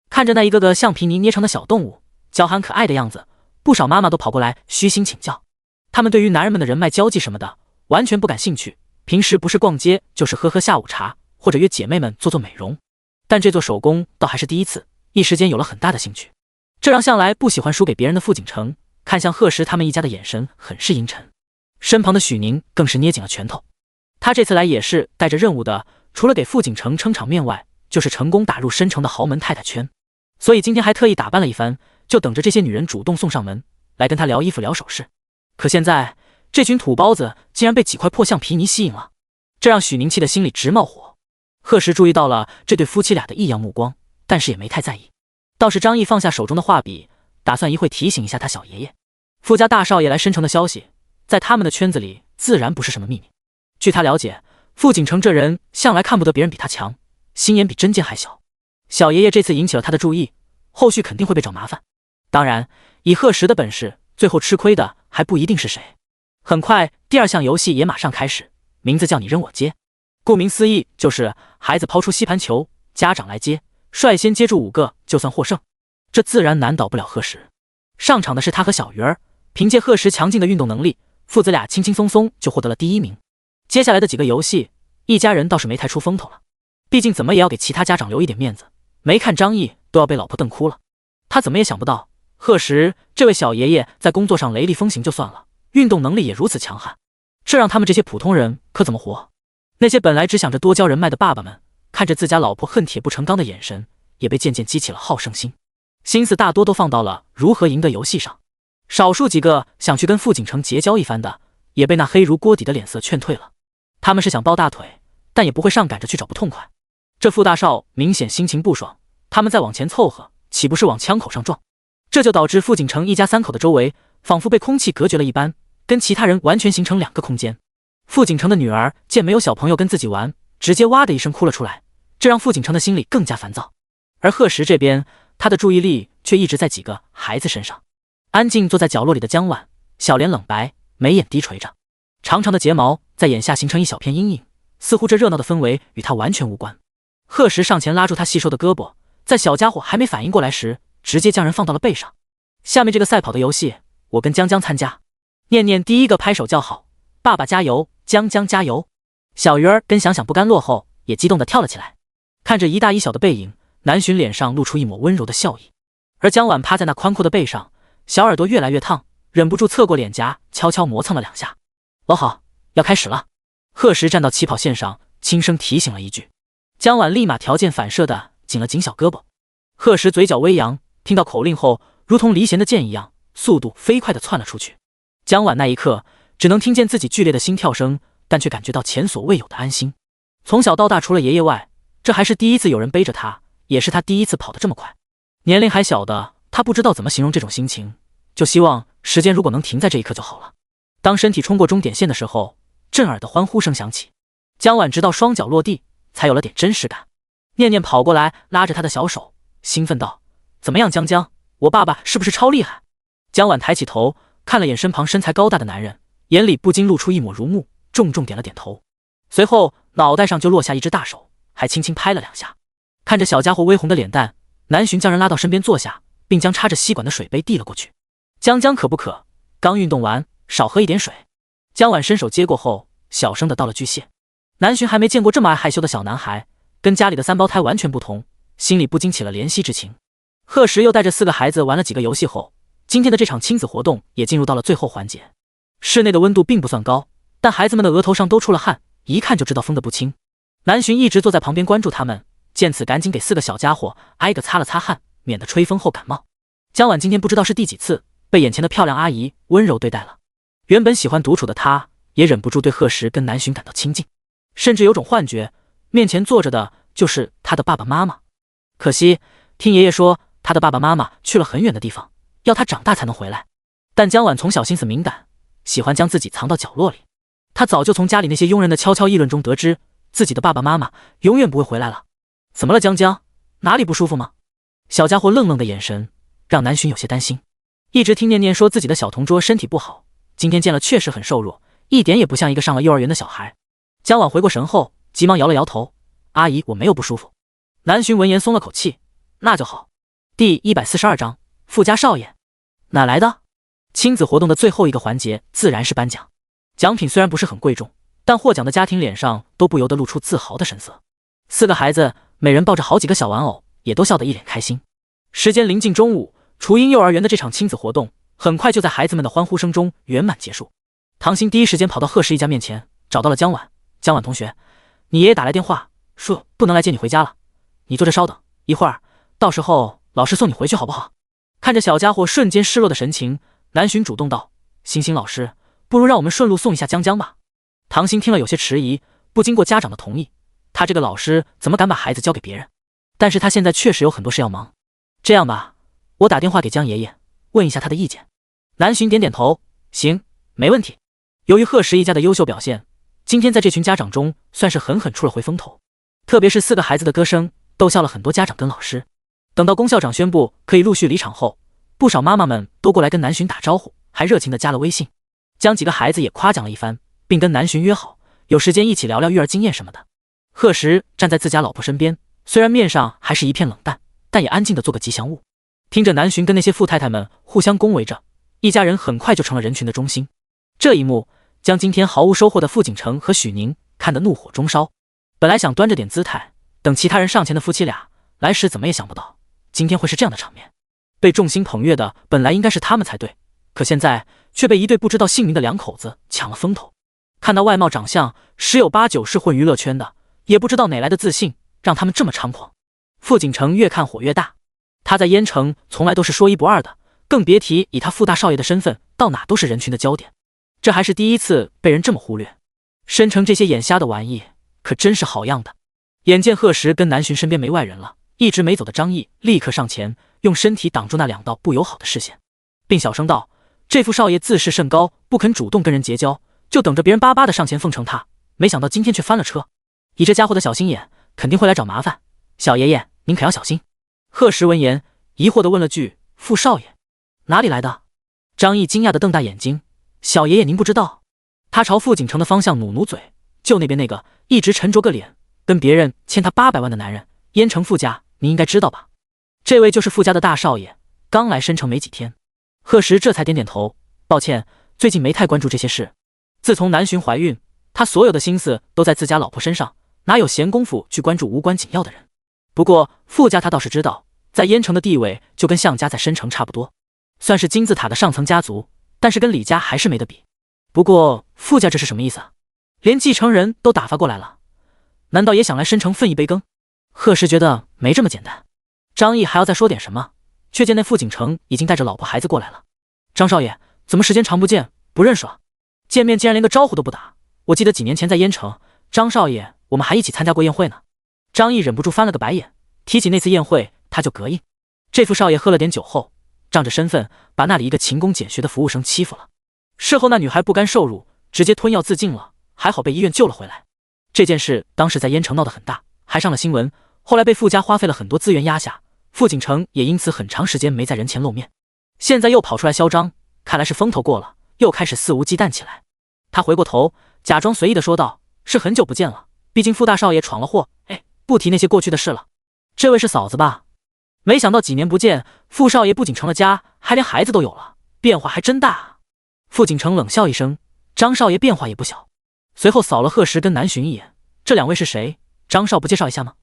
看着那一个个橡皮泥捏成的小动物，娇憨可爱的样子，不少妈妈都跑过来虚心请教。他们对于男人们的人脉交际什么的完全不感兴趣，平时不是逛街就是喝下午茶，或者约姐妹们做美容。但这做手工倒还是第一次，一时间有了很大的兴趣。这让向来不喜欢输给别人的傅景成看向贺时他们一家的眼神很是阴沉，身旁的许宁更是捏紧了拳头。他这次来也是带着任务的，除了给傅景成撑场面外，就是成功打入深城的豪门太太圈。所以今天还特意打扮了一番，就等着这些女人主动送上门来跟他聊衣服聊首饰。可现在这群土包子竟然被几块破橡皮泥吸引了，这让许宁气的心里直冒火。贺时注意到了这对夫妻俩的异样目光，但是也没太在意。倒是张毅放下手中的画笔，打算一会提醒一下他小爷爷。傅家大少爷来深城的消息，在他们的圈子里自然不是什么秘密。据他了解，傅景成这人向来看不得别人比他强，心眼比针尖还小。小爷爷这次引起了他的注意，后续肯定会被找麻烦。当然，以贺时的本事，最后吃亏的还不一定是谁。很快，第二项游戏也马上开始，名字叫你扔我接。顾名思义，就是孩子抛出吸盘球，家长来接，率先接住5个就算获胜。这自然难倒不了贺时。上场的是他和小鱼儿，凭借贺时强劲的运动能力，父子俩轻轻松松就获得了第1名。接下来的几个游戏，一家人倒是没太出风头了，毕竟怎么也要给其他家长留一点面子，没看张毅都要被老婆瞪哭了。他怎么也想不到，贺时这位小爷爷在工作上雷厉风行就算了，运动能力也如此强悍，这让他们这些普通人可怎么活？那些本来只想着多交人脉的爸爸们，看着自家老婆恨铁不成钢的眼神，也被渐渐激起了好胜心，心思大多都放到了如何赢得游戏上。少数几个想去跟傅景成结交一番的，也被那黑如锅底的脸色劝退了。他们是想抱大腿，但也不会上赶着去找不痛快。这傅大少明显心情不爽，他们再往前凑合，岂不是往枪口上撞？这就导致傅景成一家3口的周围仿佛被空气隔绝了一般，跟其他人完全形成2个空间。傅景成的女儿见没有小朋友跟自己玩，直接哇的一声哭了出来，这让傅景成的心里更加烦躁。而贺时这边，他的注意力却一直在几个孩子身上。安静坐在角落里的江晚，小脸冷白，眉眼低垂着，长长的睫毛在眼下形成一小片阴影，似乎这热闹的氛围与他完全无关。贺时上前拉住他细瘦的胳膊，在小家伙还没反应过来时，直接将人放到了背上。下面这个赛跑的游戏，我跟江江参加。念念第一个拍手叫好，爸爸加油，江江加油。小鱼儿跟想想不甘落后，也激动地跳了起来。看着一大一小的背影，南浔脸上露出一抹温柔的笑意。而江晚趴在那宽阔的背上，小耳朵越来越烫，忍不住侧过脸颊，悄悄磨蹭了2下。老好，要开始了。贺时站到起跑线上，轻声提醒了一句。江晚立马条件反射地紧了紧小胳膊。贺时嘴角微扬，听到口令后，如同离弦的箭一样，速度飞快地窜了出去。江晚那一刻只能听见自己剧烈的心跳声，但却感觉到前所未有的安心。从小到大，除了爷爷外，这还是第一次有人背着他，也是他第一次跑得这么快。年龄还小的他不知道怎么形容这种心情，就希望时间如果能停在这一刻就好了。当身体冲过终点线的时候，震耳的欢呼声响起，江晚直到双脚落地才有了点真实感。念念跑过来拉着他的小手，兴奋道：怎么样江江，我爸爸是不是超厉害？江晚抬起头看了眼身旁身材高大的男人，眼里不禁露出一抹如沐，重重点了点头，随后脑袋上就落下一只大手，还轻轻拍了2下。看着小家伙微红的脸蛋，南浔将人拉到身边坐下，并将插着吸管的水杯递了过去。江江渴不渴？刚运动完，少喝一点水。江晚伸手接过后，小声的道了句谢。南浔还没见过这么爱害羞的小男孩，跟家里的3胞胎完全不同，心里不禁起了怜惜之情。贺时又带着4个孩子玩了几个游戏后，今天的这场亲子活动也进入到了最后环节。室内的温度并不算高，但孩子们的额头上都出了汗，一看就知道疯得不轻。南浔一直坐在旁边关注他们，见此赶紧给4个小家伙挨个擦了擦汗，免得吹风后感冒。江晚今天不知道是第几次被眼前的漂亮阿姨温柔对待了，原本喜欢独处的她也忍不住对贺时跟南浔感到亲近，甚至有种幻觉，面前坐着的就是他的爸爸妈妈。可惜听爷爷说他的爸爸妈妈去了很远的地方，要他长大才能回来。但江晚从小心思敏感，喜欢将自己藏到角落里。他早就从家里那些佣人的悄悄议论中得知，自己的爸爸妈妈永远不会回来了。怎么了江江，哪里不舒服吗？小家伙愣愣的眼神让南浔有些担心。一直听念念说自己的小同桌身体不好，今天见了确实很瘦弱，一点也不像一个上了幼儿园的小孩。江晚回过神后急忙摇了摇头，阿姨我没有不舒服。南浔闻言松了口气，那就好。第142章富家少爷。哪来的？亲子活动的最后一个环节自然是颁奖。奖品虽然不是很贵重，但获奖的家庭脸上都不由得露出自豪的神色。4个孩子每人抱着好几个小玩偶，也都笑得一脸开心。时间临近中午，雏鹰幼儿园的这场亲子活动很快就在孩子们的欢呼声中圆满结束。唐鑫第一时间跑到贺时一家面前，找到了江晚。江晚同学，你爷爷打来电话说不能来接你回家了，你坐着稍等一会儿，到时候老师送你回去好不好？看着小家伙瞬间失落的神情，南浔主动道：星星老师，不如让我们顺路送一下江江吧。唐鑫听了有些迟疑，不经过家长的同意，他这个老师怎么敢把孩子交给别人？但是他现在确实有很多事要忙。这样吧，我打电话给江爷爷问一下他的意见。南浔点点头，行，没问题。由于贺时一家的优秀表现，今天在这群家长中算是狠狠出了回风头，特别是4个孩子的歌声逗笑了很多家长跟老师。等到龚校长宣布可以陆续离场后，不少妈妈们都过来跟南浔打招呼，还热情地加了微信，将几个孩子也夸奖了一番，并跟南浔约好有时间一起聊聊育儿经验什么的。贺时站在自家老婆身边，虽然面上还是一片冷淡，但也安静地做个吉祥物。听着南浔跟那些富太太们互相恭维着，一家人很快就成了人群的中心。这一幕将今天毫无收获的傅景成和许宁看得怒火中烧。本来想端着点姿态等其他人上前的夫妻俩来时，怎么也想不到今天会是这样的场面。被众星捧月的本来应该是他们才对，可现在却被一对不知道姓名的两口子抢了风头。看到外貌长相十有八九是混娱乐圈的，也不知道哪来的自信让他们这么猖狂。傅景成越看火越大，他在燕城从来都是说一不二的，更别提以他傅大少爷的身份到哪都是人群的焦点，这还是第一次被人这么忽略。申城这些眼瞎的玩意可真是好样的。眼见贺时跟南浔身边没外人了，一直没走的张毅立刻上前用身体挡住那两道不友好的视线，并小声道：这傅少爷自视甚高，不肯主动跟人结交，就等着别人巴巴的上前奉承他，没想到今天却翻了车。以这家伙的小心眼，肯定会来找麻烦，小爷爷您可要小心。贺时闻言疑惑地问了句：傅少爷哪里来的？张毅惊讶地瞪大眼睛：小爷爷您不知道？他朝傅景成的方向努努嘴，就那边那个一直沉着个脸跟别人欠他800万的男人，燕城傅家您应该知道吧？这位就是傅家的大少爷，刚来申城没几天。贺时这才点点头，抱歉，最近没太关注这些事。自从南浔怀孕，他所有的心思都在自家老婆身上，哪有闲工夫去关注无关紧要的人。不过傅家他倒是知道，在燕城的地位就跟项家在申城差不多，算是金字塔的上层家族，但是跟李家还是没得比。不过傅家这是什么意思啊？连继承人都打发过来了，难道也想来申城分一杯羹？贺时觉得没这么简单。张毅还要再说点什么，却见那傅景成已经带着老婆孩子过来了。张少爷，怎么时间长不见，不认识了？见面竟然连个招呼都不打。我记得几年前在燕城，张少爷我们还一起参加过宴会呢。张毅忍不住翻了个白眼，提起那次宴会他就膈应。这傅少爷喝了点酒后，仗着身份把那里一个勤工俭学的服务生欺负了。事后那女孩不甘受辱，直接吞药自尽了，还好被医院救了回来。这件事当时在燕城闹得很大，还上了新闻，后来被傅家花费了很多资源压下，傅景成也因此很长时间没在人前露面。现在又跑出来嚣张，看来是风头过了，又开始肆无忌惮起来。他回过头假装随意地说道：是很久不见了，毕竟傅大少爷闯了祸，不提那些过去的事了。这位是嫂子吧？没想到几年不见，傅少爷不仅成了家，还连孩子都有了，变化还真大啊。傅景成冷笑一声：张少爷变化也不小。随后扫了贺时跟南浔一眼，这两位是谁？张少不介绍一下吗？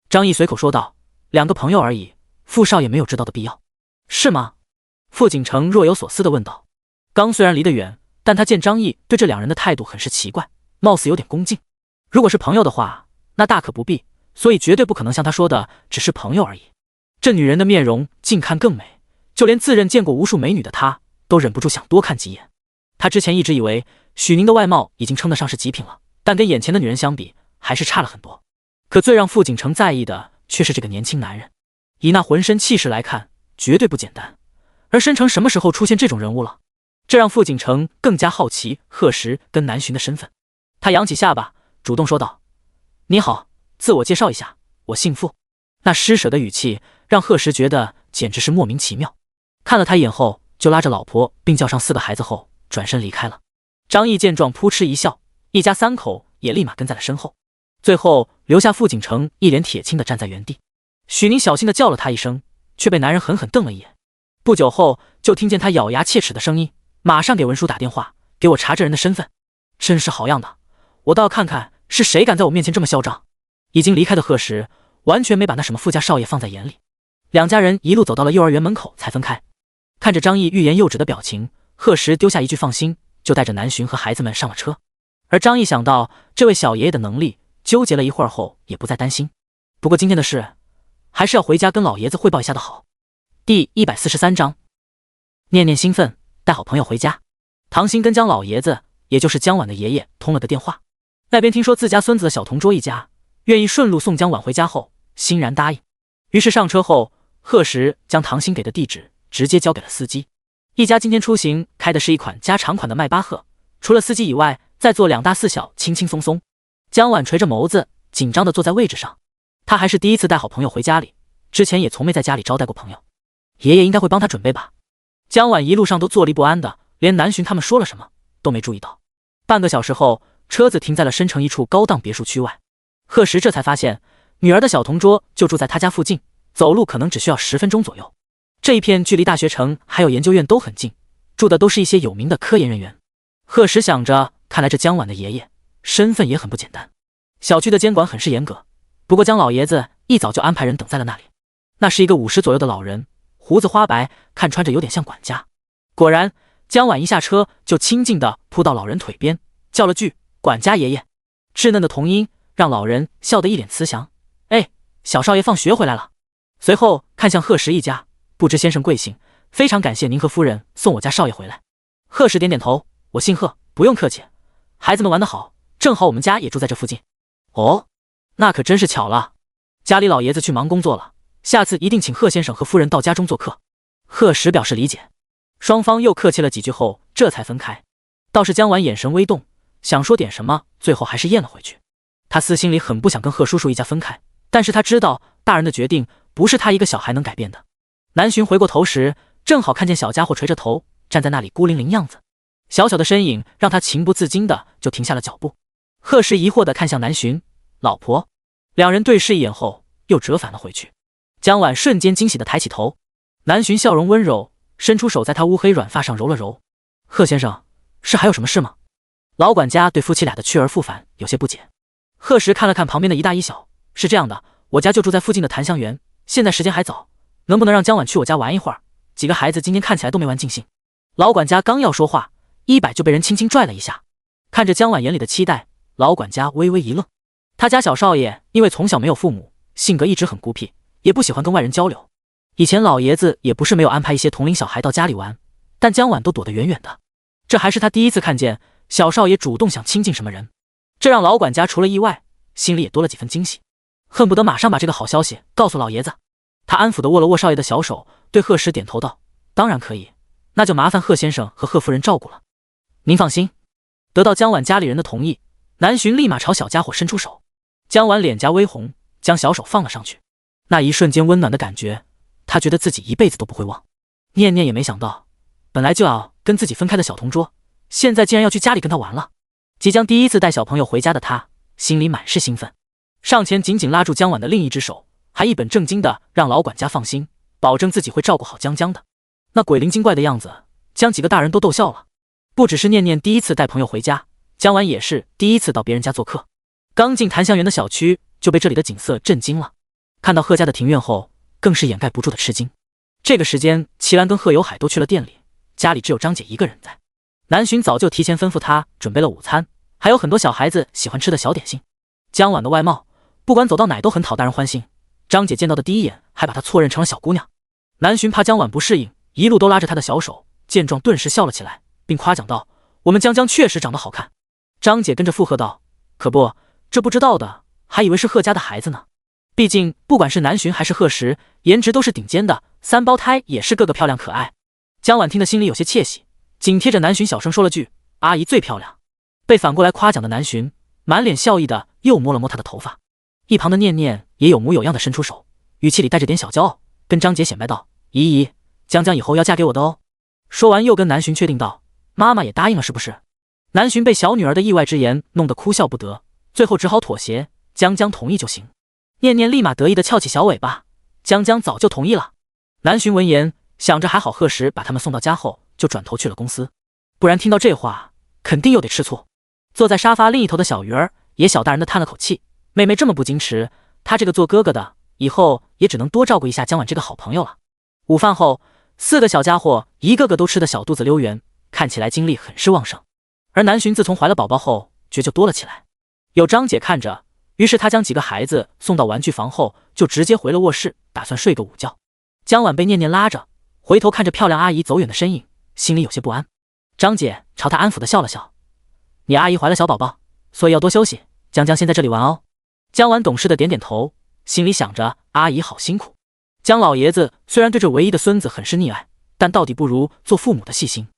张毅随口说道：两个朋友而已，傅少爷没有知道的必要。是吗？傅景成若有所思地问道。刚虽然离得远，但他见张毅对这两人的态度很是奇怪，貌似有点恭敬。如果是朋友的话，那大可不必，所以绝对不可能像他说的只是朋友而已。这女人的面容近看更美，就连自认见过无数美女的他都忍不住想多看几眼。他之前一直以为许宁的外貌已经称得上是极品了，但跟眼前的女人相比还是差了很多。可最让傅景成在意的却是这个年轻男人，以那浑身气势来看绝对不简单。而申城什么时候出现这种人物了？这让傅景成更加好奇贺时跟南浔的身份。他扬起下巴主动说道：你好，自我介绍一下，我姓傅。那施舍的语气让贺时觉得简直是莫名其妙。看了他一眼后，就拉着老婆并叫上4个孩子后转身离开了。张毅见状扑哧一笑，一家3口也立马跟在了身后，最后留下傅景成一脸铁青的站在原地。许宁小心的叫了他一声，却被男人狠狠瞪了一眼。不久后就听见他咬牙切齿的声音：马上给文书打电话，给我查这人的身份。真是好样的，我倒要看看是谁敢在我面前这么嚣张。已经离开的贺时完全没把那什么傅家少爷放在眼里。两家人一路走到了幼儿园门口才分开。看着张毅欲言又止的表情，贺时丢下一句放心，就带着南浔和孩子们上了车。而张毅想到这位小爷爷的能力，纠结了一会儿后也不再担心。不过今天的事还是要回家跟老爷子汇报一下的好。第143章，念念兴奋带好朋友回家。唐鑫跟江老爷子，也就是江婉的爷爷通了个电话，那边听说自家孙子的小同桌一家愿意顺路送江婉回家后，欣然答应。于是上车后，贺时将唐鑫给的地址直接交给了司机。一家今天出行开的是一款加长款的迈巴赫，除了司机以外，再坐2大4小，轻轻松松。江婉垂着眸子，紧张地坐在位置上。他还是第一次带好朋友回家里，之前也从没在家里招待过朋友。爷爷应该会帮他准备吧。江婉一路上都坐立不安的，连南浔他们说了什么都没注意到。半个小时后，车子停在了申城一处高档别墅区外。贺石这才发现，女儿的小同桌就住在他家附近，走路可能只需要10分钟左右。这一片距离大学城还有研究院都很近，住的都是一些有名的科研人员。贺石想着，看来这江晚的爷爷身份也很不简单。小区的监管很是严格，不过江老爷子一早就安排人等在了那里。那是一个50左右的老人，胡子花白，看穿着有点像管家。果然，江晚一下车就亲近地扑到老人腿边，叫了句管家爷爷。稚嫩的童音让老人笑得一脸慈祥。哎，小少爷放学回来了。随后看向贺石一家，不知先生贵姓，非常感谢您和夫人送我家少爷回来。贺石点点头，我姓贺，不用客气。孩子们玩得好，正好我们家也住在这附近。哦，那可真是巧了。家里老爷子去忙工作了，下次一定请贺先生和夫人到家中做客。贺石表示理解，双方又客气了几句后，这才分开。倒是江晚眼神微动，想说点什么，最后还是咽了回去。他私心里很不想跟贺叔叔一家分开，但是他知道大人的决定不是他一个小孩能改变的。南浔回过头时，正好看见小家伙垂着头站在那里孤零零样子，小小的身影让他情不自禁的就停下了脚步。贺石疑惑地看向南浔，老婆。两人对视一眼后又折返了回去。江晚瞬间惊喜地抬起头，南浔笑容温柔，伸出手在他乌黑软发上揉了揉。贺先生，是还有什么事吗？老管家对夫妻俩的去而复返有些不解。贺石看了看旁边的一大一小，是这样的，我家就住在附近的檀香园，现在时间还早，能不能让江晚去我家玩一会儿？几个孩子今天看起来都没玩尽兴。老管家刚要说话，100就被人轻轻拽了一下。看着江晚眼里的期待，老管家微微一愣。他家小少爷因为从小没有父母，性格一直很孤僻，也不喜欢跟外人交流。以前老爷子也不是没有安排一些同龄小孩到家里玩，但江晚都躲得远远的。这还是他第一次看见小少爷主动想亲近什么人，这让老管家除了意外，心里也多了几分惊喜，恨不得马上把这个好消息告诉老爷子。他安抚地握了握少爷的小手，对贺石点头道：当然可以，那就麻烦贺先生和贺夫人照顾了。您放心。得到江晚家里人的同意，南浔立马朝小家伙伸出手。江晚脸颊微红，将小手放了上去。那一瞬间温暖的感觉，他觉得自己一辈子都不会忘。念念也没想到，本来就要跟自己分开的小同桌，现在竟然要去家里跟他玩了。即将第一次带小朋友回家的他，心里满是兴奋，上前紧紧拉住江晚的另一只手，还一本正经的让老管家放心，保证自己会照顾好江江的。那鬼灵精怪的样子，将几个大人都逗笑了。不只是念念第一次带朋友回家，江晚也是第一次到别人家做客。刚进檀香园的小区，就被这里的景色震惊了。看到贺家的庭院后，更是掩盖不住的吃惊。这个时间，齐兰跟贺有海都去了店里，家里只有张姐一个人在。南浔早就提前吩咐她准备了午餐，还有很多小孩子喜欢吃的小点心。江晚的外貌，不管走到哪都很讨大人欢心，张姐见到的第一眼还把她错认成了小姑娘。南浔怕江晚不适应，一路都拉着她的小手，见状顿时笑了起来，并夸奖道：我们江江确实长得好看。张姐跟着附和道：可不，这不知道的还以为是贺家的孩子呢。毕竟不管是南浔还是贺石，颜值都是顶尖的，3胞胎也是个个漂亮可爱。江晚听得心里有些窃喜，紧贴着南浔小声说了句：阿姨最漂亮。被反过来夸奖的南浔满脸笑意的又摸了摸她的头发。一旁的念念也有模有样的伸出手，语气里带着点小骄傲，跟张姐显摆道：姨姨，江江以后要嫁给我的哦。说完又跟南浔确定道：妈妈也答应了是不是？南浔被小女儿的意外之言弄得哭笑不得，最后只好妥协，江江同意就行。念念立马得意的翘起小尾巴，江江早就同意了。南浔闻言想着还好贺石把他们送到家后就转头去了公司，不然听到这话肯定又得吃醋。坐在沙发另一头的小鱼儿也小大人的叹了口气，妹妹这么不矜持，他这个做哥哥的以后也只能多照顾一下江晚这个好朋友了。午饭后，4个小家伙一个个都吃得小肚子溜圆，看起来精力很是旺盛。而南浔自从怀了宝宝后觉就多了起来，有张姐看着，于是他将几个孩子送到玩具房后就直接回了卧室，打算睡个午觉。江晚被念念拉着，回头看着漂亮阿姨走远的身影，心里有些不安。张姐朝他安抚的笑了笑：你阿姨怀了小宝宝，所以要多休息，江江先在这里玩哦。江晚懂事的点点头，心里想着阿姨好辛苦。江老爷子虽然对这唯一的孙子很是溺爱，但到底不如做父母的细心。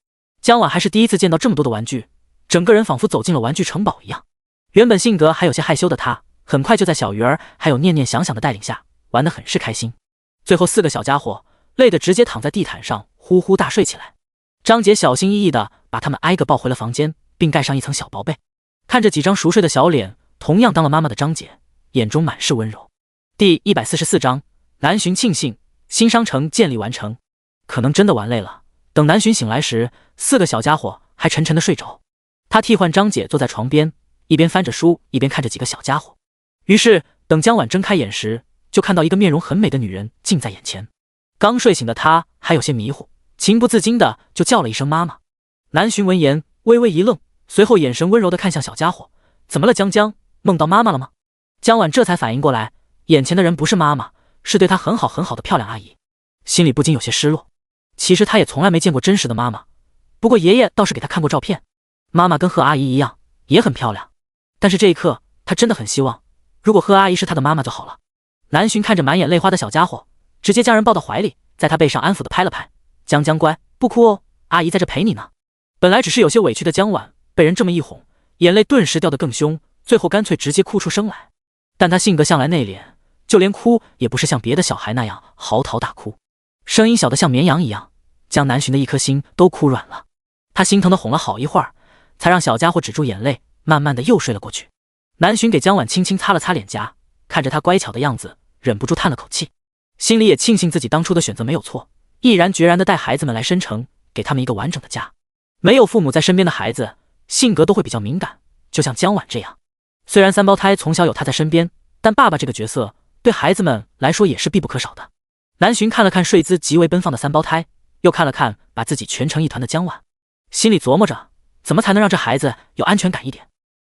江晚还是第一次见到这么多的玩具，整个人仿佛走进了玩具城堡一样。原本性格还有些害羞的他，很快就在小鱼儿还有念念想想的带领下玩得很是开心。最后4个小家伙累得直接躺在地毯上呼呼大睡起来。张姐小心翼翼地把他们挨个抱回了房间，并盖上一层小薄被。看着几张熟睡的小脸，同样当了妈妈的张姐眼中满是温柔。第144章，南浔庆幸新商城建立完成。可能真的玩累了，等南浔醒来时，4个小家伙还沉沉的睡着。他替换张姐坐在床边，一边翻着书，一边看着几个小家伙。于是等江晚睁开眼时，就看到一个面容很美的女人近在眼前。刚睡醒的他还有些迷糊，情不自禁的就叫了一声妈妈。南浔闻言微微一愣，随后眼神温柔的看向小家伙：“怎么了，江江？梦到妈妈了吗？”江晚这才反应过来，眼前的人不是妈妈，是对他很好很好的漂亮阿姨，心里不禁有些失落。其实他也从来没见过真实的妈妈，不过爷爷倒是给他看过照片，妈妈跟贺阿姨一样，也很漂亮。但是这一刻，他真的很希望，如果贺阿姨是他的妈妈就好了。南浔看着满眼泪花的小家伙，直接将人抱到怀里，在他背上安抚的拍了拍：“江江乖，不哭哦，阿姨在这陪你呢。”本来只是有些委屈的江晚，被人这么一哄，眼泪顿时掉得更凶，最后干脆直接哭出声来。但他性格向来内敛，就连哭也不是像别的小孩那样嚎啕大哭，声音小得像绵羊一样，将南浔的一颗心都哭软了。他心疼的哄了好一会儿，才让小家伙止住眼泪，慢慢的又睡了过去。南浔给江晚轻轻擦了擦脸颊，看着他乖巧的样子，忍不住叹了口气，心里也庆幸自己当初的选择没有错，毅然决然的带孩子们来申城，给他们一个完整的家。没有父母在身边的孩子，性格都会比较敏感，就像江晚这样。虽然3胞胎从小有他在身边，但爸爸这个角色对孩子们来说也是必不可少的。南浔看了看睡姿极为奔放的3胞胎，又看了看把自己蜷成一团的江晚，心里琢磨着怎么才能让这孩子有安全感一点。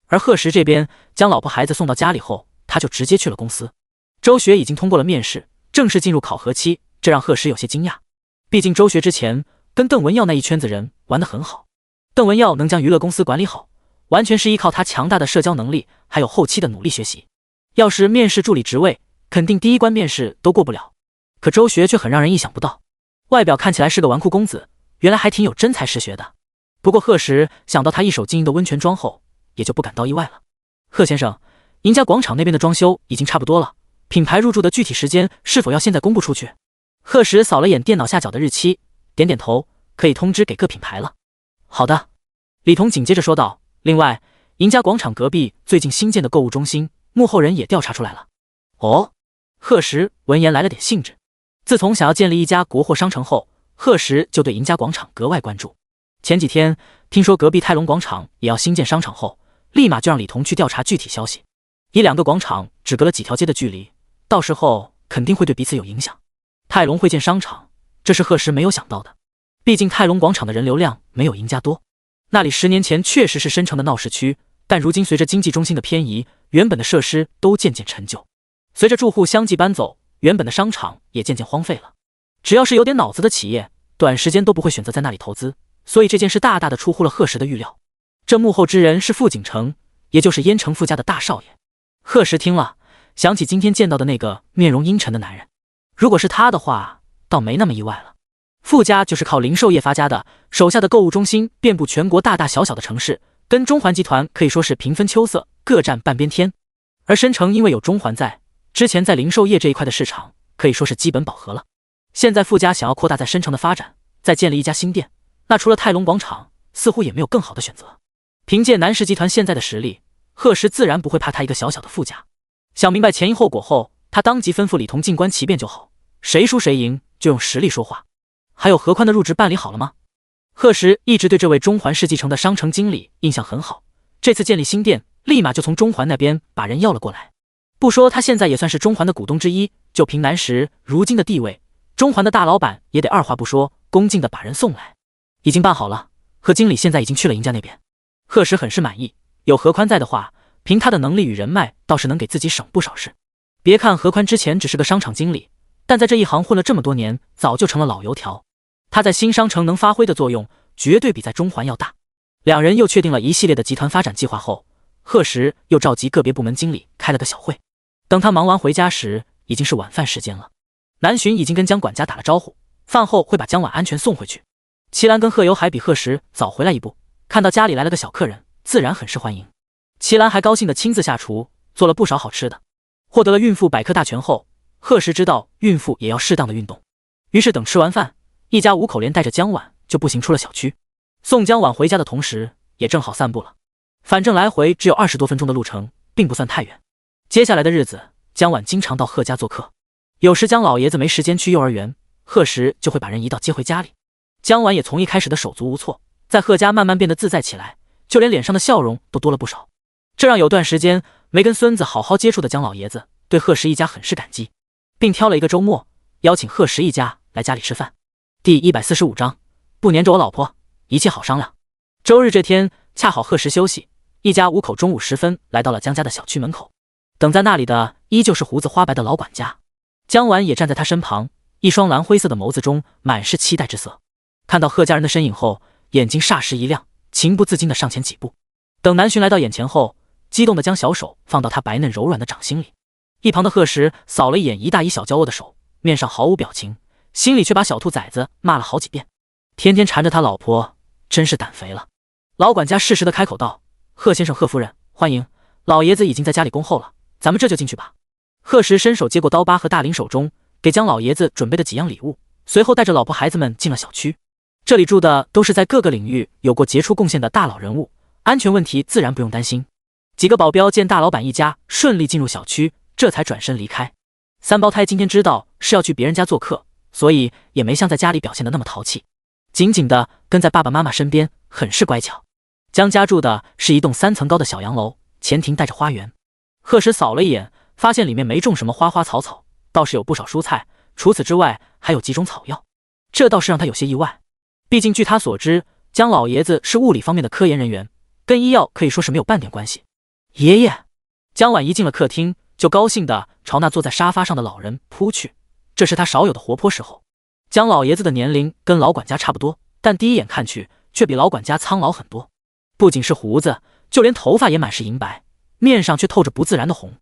而贺时这边将老婆孩子送到家里后，他就直接去了公司。周学已经通过了面试，正式进入考核期，这让贺时有些惊讶。毕竟周学之前跟邓文耀那一圈子人玩得很好，邓文耀能将娱乐公司管理好，完全是依靠他强大的社交能力，还有后期的努力学习。要是面试助理职位，肯定第一关面试都过不了。可周学却很让人意想不到，外表看起来是个纨绔公子，原来还挺有真才实学的。不过贺时想到他一手经营的温泉庄后，也就不感到意外了。贺先生，赢家广场那边的装修已经差不多了，品牌入驻的具体时间是否要现在公布出去？贺时扫了眼电脑下角的日期，点点头，可以通知给各品牌了。好的，李彤紧接着说道。另外，赢家广场隔壁最近新建的购物中心，幕后人也调查出来了。哦，贺时闻言来了点兴致。自从想要建立一家国货商城后，贺时就对赢家广场格外关注。前几天听说隔壁泰隆广场也要新建商场后，立马就让李彤去调查具体消息。以2个广场只隔了几条街的距离，到时候肯定会对彼此有影响。泰隆会建商场，这是贺时没有想到的。毕竟泰隆广场的人流量没有赢家多，那里10年前确实是申城的闹市区，但如今随着经济中心的偏移，原本的设施都渐渐陈旧，随着住户相继搬走，原本的商场也渐渐荒废了。只要是有点脑子的企业，短时间都不会选择在那里投资，所以这件事大大的出乎了贺时的预料。这幕后之人是傅景成，也就是燕城傅家的大少爷。贺时听了，想起今天见到的那个面容阴沉的男人，如果是他的话，倒没那么意外了。傅家就是靠零售业发家的，手下的购物中心遍布全国大大小小的城市，跟中环集团可以说是平分秋色，各占半边天。而申城因为有中环在，之前在零售业这一块的市场可以说是基本饱和了。现在傅家想要扩大在申城的发展，再建立一家新店，那除了泰隆广场，似乎也没有更好的选择。凭借南石集团现在的实力，贺时自然不会怕他一个小小的傅家。想明白前因后果后，他当即吩咐李彤静观其变就好，谁输谁赢就用实力说话。还有何宽的入职办理好了吗？贺时一直对这位中环世纪城的商城经理印象很好，这次建立新店，立马就从中环那边把人要了过来。不说他现在也算是中环的股东之一，就凭南石如今的地位，中环的大老板也得二话不说，恭敬的把人送来。已经办好了，贺经理现在已经去了赢家那边。贺时很是满意，有何宽在的话，凭他的能力与人脉，倒是能给自己省不少事。别看何宽之前只是个商场经理，但在这一行混了这么多年，早就成了老油条。他在新商城能发挥的作用，绝对比在中环要大。两人又确定了一系列的集团发展计划后，贺时又召集个别部门经理开了个小会。等他忙完回家时，已经是晚饭时间了。南浔已经跟江管家打了招呼，饭后会把江晚安全送回去。齐兰跟贺由海比贺时早回来一步，看到家里来了个小客人，自然很是欢迎。齐兰还高兴的亲自下厨，做了不少好吃的。获得了孕妇百科大全后，贺时知道孕妇也要适当的运动，于是等吃完饭，一家5口连带着江晚就步行出了小区。送江晚回家的同时，也正好散步了。反正来回只有20多分钟的路程，并不算太远。接下来的日子，江晚经常到贺家做客。有时江老爷子没时间去幼儿园，贺时就会把人一道接回家里。江晚也从一开始的手足无措，在贺家慢慢变得自在起来，就连脸上的笑容都多了不少。这让有段时间没跟孙子好好接触的江老爷子对贺时一家很是感激，并挑了一个周末邀请贺时一家来家里吃饭。第145章，不黏着我老婆，一切好商量。周日这天恰好贺时休息，一家5口中午时分来到了江家的小区门口。等在那里的依旧是胡子花白的老管家，江晚也站在他身旁，一双蓝灰色的眸子中满是期待之色。看到贺家人的身影后，眼睛霎时一亮，情不自禁地上前几步。等南浔来到眼前后，激动地将小手放到他白嫩柔软的掌心里。一旁的贺时扫了一眼一大一小娇恶的手，面上毫无表情，心里却把小兔崽子骂了好几遍。天天缠着他老婆，真是胆肥了。老管家适时地开口道：“贺先生、贺夫人，欢迎，老爷子已经在家里恭候了，咱们这就进去吧。”贺时伸手接过刀疤和大林手中给江老爷子准备的几样礼物，随后带着老婆孩子们进了小区。这里住的都是在各个领域有过杰出贡献的大佬人物，安全问题自然不用担心。几个保镖见大老板一家顺利进入小区，这才转身离开。三胞胎今天知道是要去别人家做客，所以也没像在家里表现的那么淘气，紧紧的跟在爸爸妈妈身边，很是乖巧。江家住的是一栋3层高的小洋楼，前庭带着花园。贺时扫了一眼，发现里面没种什么花花草草，倒是有不少蔬菜，除此之外还有几种草药，这倒是让他有些意外。毕竟据他所知，江老爷子是物理方面的科研人员，跟医药可以说是没有半点关系。爷爷，江晚一进了客厅，就高兴地朝那坐在沙发上的老人扑去，这是他少有的活泼时候。江老爷子的年龄跟老管家差不多，但第一眼看去却比老管家苍老很多，不仅是胡子，就连头发也满是银白，面上却透着不自然的红。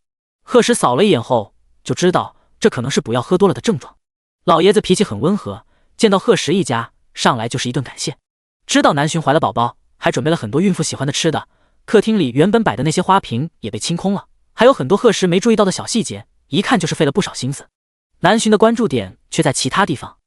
贺时扫了一眼后就知道这可能是补药喝多了的症状。老爷子脾气很温和，见到贺时一家上来就是一顿感谢，知道南浔怀了宝宝，还准备了很多孕妇喜欢的吃的。客厅里原本摆的那些花瓶也被清空了，还有很多贺时没注意到的小细节，一看就是费了不少心思。南浔的关注点却在其他地方。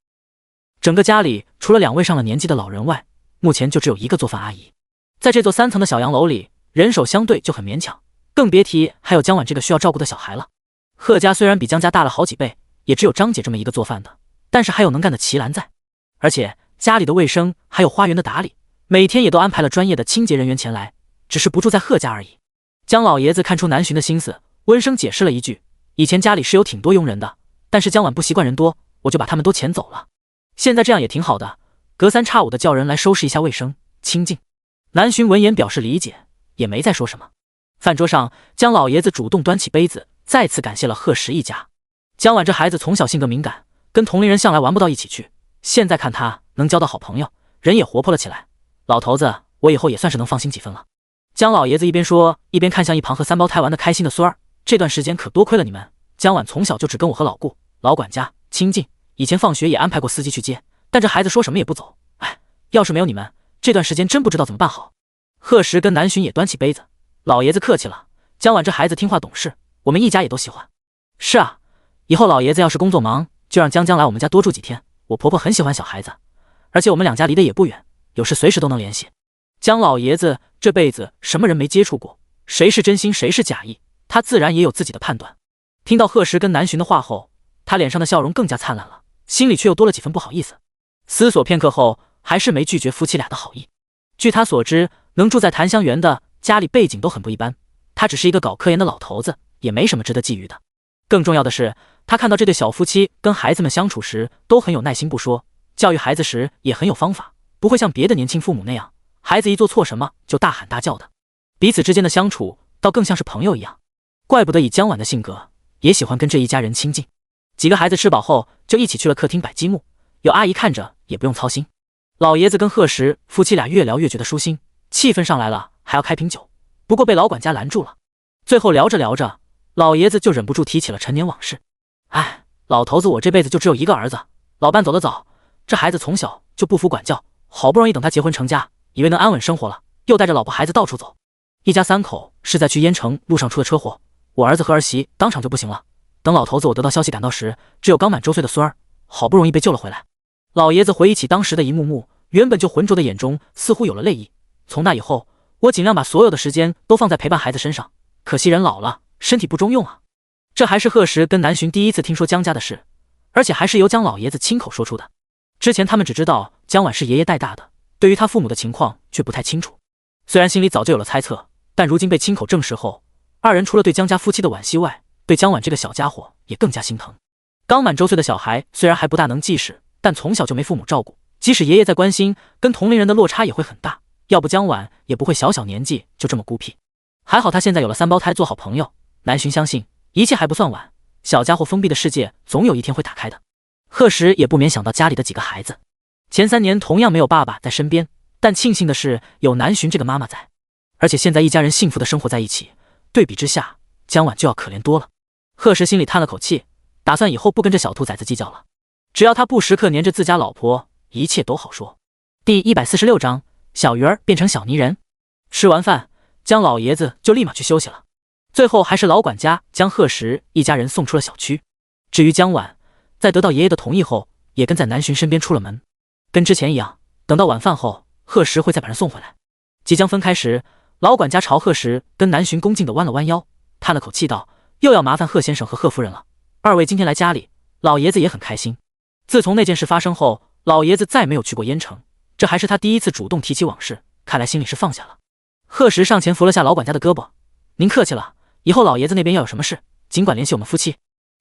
整个家里除了2位上了年纪的老人外，目前就只有一个做饭阿姨。在这座3层的小洋楼里，人手相对就很勉强，更别提还有江晚这个需要照顾的小孩了。贺家虽然比江家大了好几倍，也只有张姐这么一个做饭的，但是还有能干的齐兰在。而且家里的卫生还有花园的打理，每天也都安排了专业的清洁人员前来，只是不住在贺家而已。江老爷子看出南浔的心思，温声解释了一句：“以前家里是有挺多佣人的，但是江晚不习惯人多，我就把他们都遣走了。现在这样也挺好的，隔3差5的叫人来收拾一下卫生，清静。”南浔闻言表示理解，也没再说什么。饭桌上，江老爷子主动端起杯子，再次感谢了贺时一家。江晚这孩子从小性格敏感，跟同龄人向来玩不到一起去，现在看他能交到好朋友，人也活泼了起来。老头子，我以后也算是能放心几分了。江老爷子一边说，一边看向一旁和3胞胎玩得开心的孙儿。这段时间可多亏了你们，江晚从小就只跟我和老顾、老管家亲近，以前放学也安排过司机去接，但这孩子说什么也不走。哎，要是没有你们，这段时间真不知道怎么办好。贺时跟南浔也端起杯子，老爷子客气了，江晚这孩子听话懂事，我们一家也都喜欢。是啊，以后老爷子要是工作忙，就让江江来我们家多住几天。我婆婆很喜欢小孩子，而且我们2家离得也不远，有事随时都能联系。江老爷子这辈子什么人没接触过，谁是真心谁是假意，他自然也有自己的判断。听到贺时跟南浔的话后，他脸上的笑容更加灿烂了，心里却又多了几分不好意思。思索片刻后，还是没拒绝夫妻俩的好意。据他所知，能住在檀香园的家里背景都很不一般，他只是一个搞科研的老头子，也没什么值得觊觎的。更重要的是，他看到这对小夫妻跟孩子们相处时都很有耐心不说，教育孩子时也很有方法，不会像别的年轻父母那样，孩子一做错什么就大喊大叫的。彼此之间的相处倒更像是朋友一样，怪不得以江晚的性格，也喜欢跟这一家人亲近。几个孩子吃饱后就一起去了客厅摆积木，有阿姨看着也不用操心。老爷子跟贺时夫妻俩越聊越觉得舒心，气氛上来了还要开瓶酒，不过被老管家拦住了。最后聊着聊着，老爷子就忍不住提起了陈年往事。哎，老头子，我这辈子就只有一个儿子，老伴走得早，这孩子从小就不服管教，好不容易等他结婚成家，以为能安稳生活了，又带着老婆孩子到处走。一家3口是在去燕城路上出的车祸，我儿子和儿媳当场就不行了。等老头子我得到消息赶到时，只有刚满周岁的孙儿，好不容易被救了回来。老爷子回忆起当时的一幕幕，原本就浑浊的眼中似乎有了泪意。从那以后，我尽量把所有的时间都放在陪伴孩子身上，可惜人老了，身体不中用啊。这还是贺时跟南洵第一次听说江家的事，而且还是由江老爷子亲口说出的。之前他们只知道江婉是爷爷带大的，对于他父母的情况却不太清楚。虽然心里早就有了猜测，但如今被亲口证实后，二人除了对江家夫妻的惋惜外，对江婉这个小家伙也更加心疼。刚满周岁的小孩虽然还不大能记事，但从小就没父母照顾，即使爷爷再关心，跟同龄人的落差也会很大，要不江婉也不会小小年纪就这么孤僻。还好他现在有了三胞胎做好朋友，南洵相信一切还不算晚，小家伙封闭的世界总有一天会打开的。贺时也不免想到家里的几个孩子，前3年同样没有爸爸在身边，但庆幸的是有南洵这个妈妈在，而且现在一家人幸福的生活在一起，对比之下江婉就要可怜多了。贺时心里叹了口气，打算以后不跟这小兔崽子计较了，只要他不时刻黏着自家老婆，一切都好说。第146章，小鱼儿变成小泥人。吃完饭，江老爷子就立马去休息了，最后还是老管家将贺时一家人送出了小区。至于江婉，在得到爷爷的同意后，也跟在南洵身边出了门。跟之前一样，等到晚饭后，贺时会再把人送回来。即将分开时，老管家朝贺时跟南洵恭敬地弯了弯腰，叹了口气道：“又要麻烦贺先生和贺夫人了，二位今天来家里，老爷子也很开心。”自从那件事发生后，老爷子再没有去过燕城，这还是他第一次主动提起往事，看来心里是放下了。贺时上前扶了下老管家的胳膊：“您客气了，以后老爷子那边要有什么事，尽管联系我们夫妻。”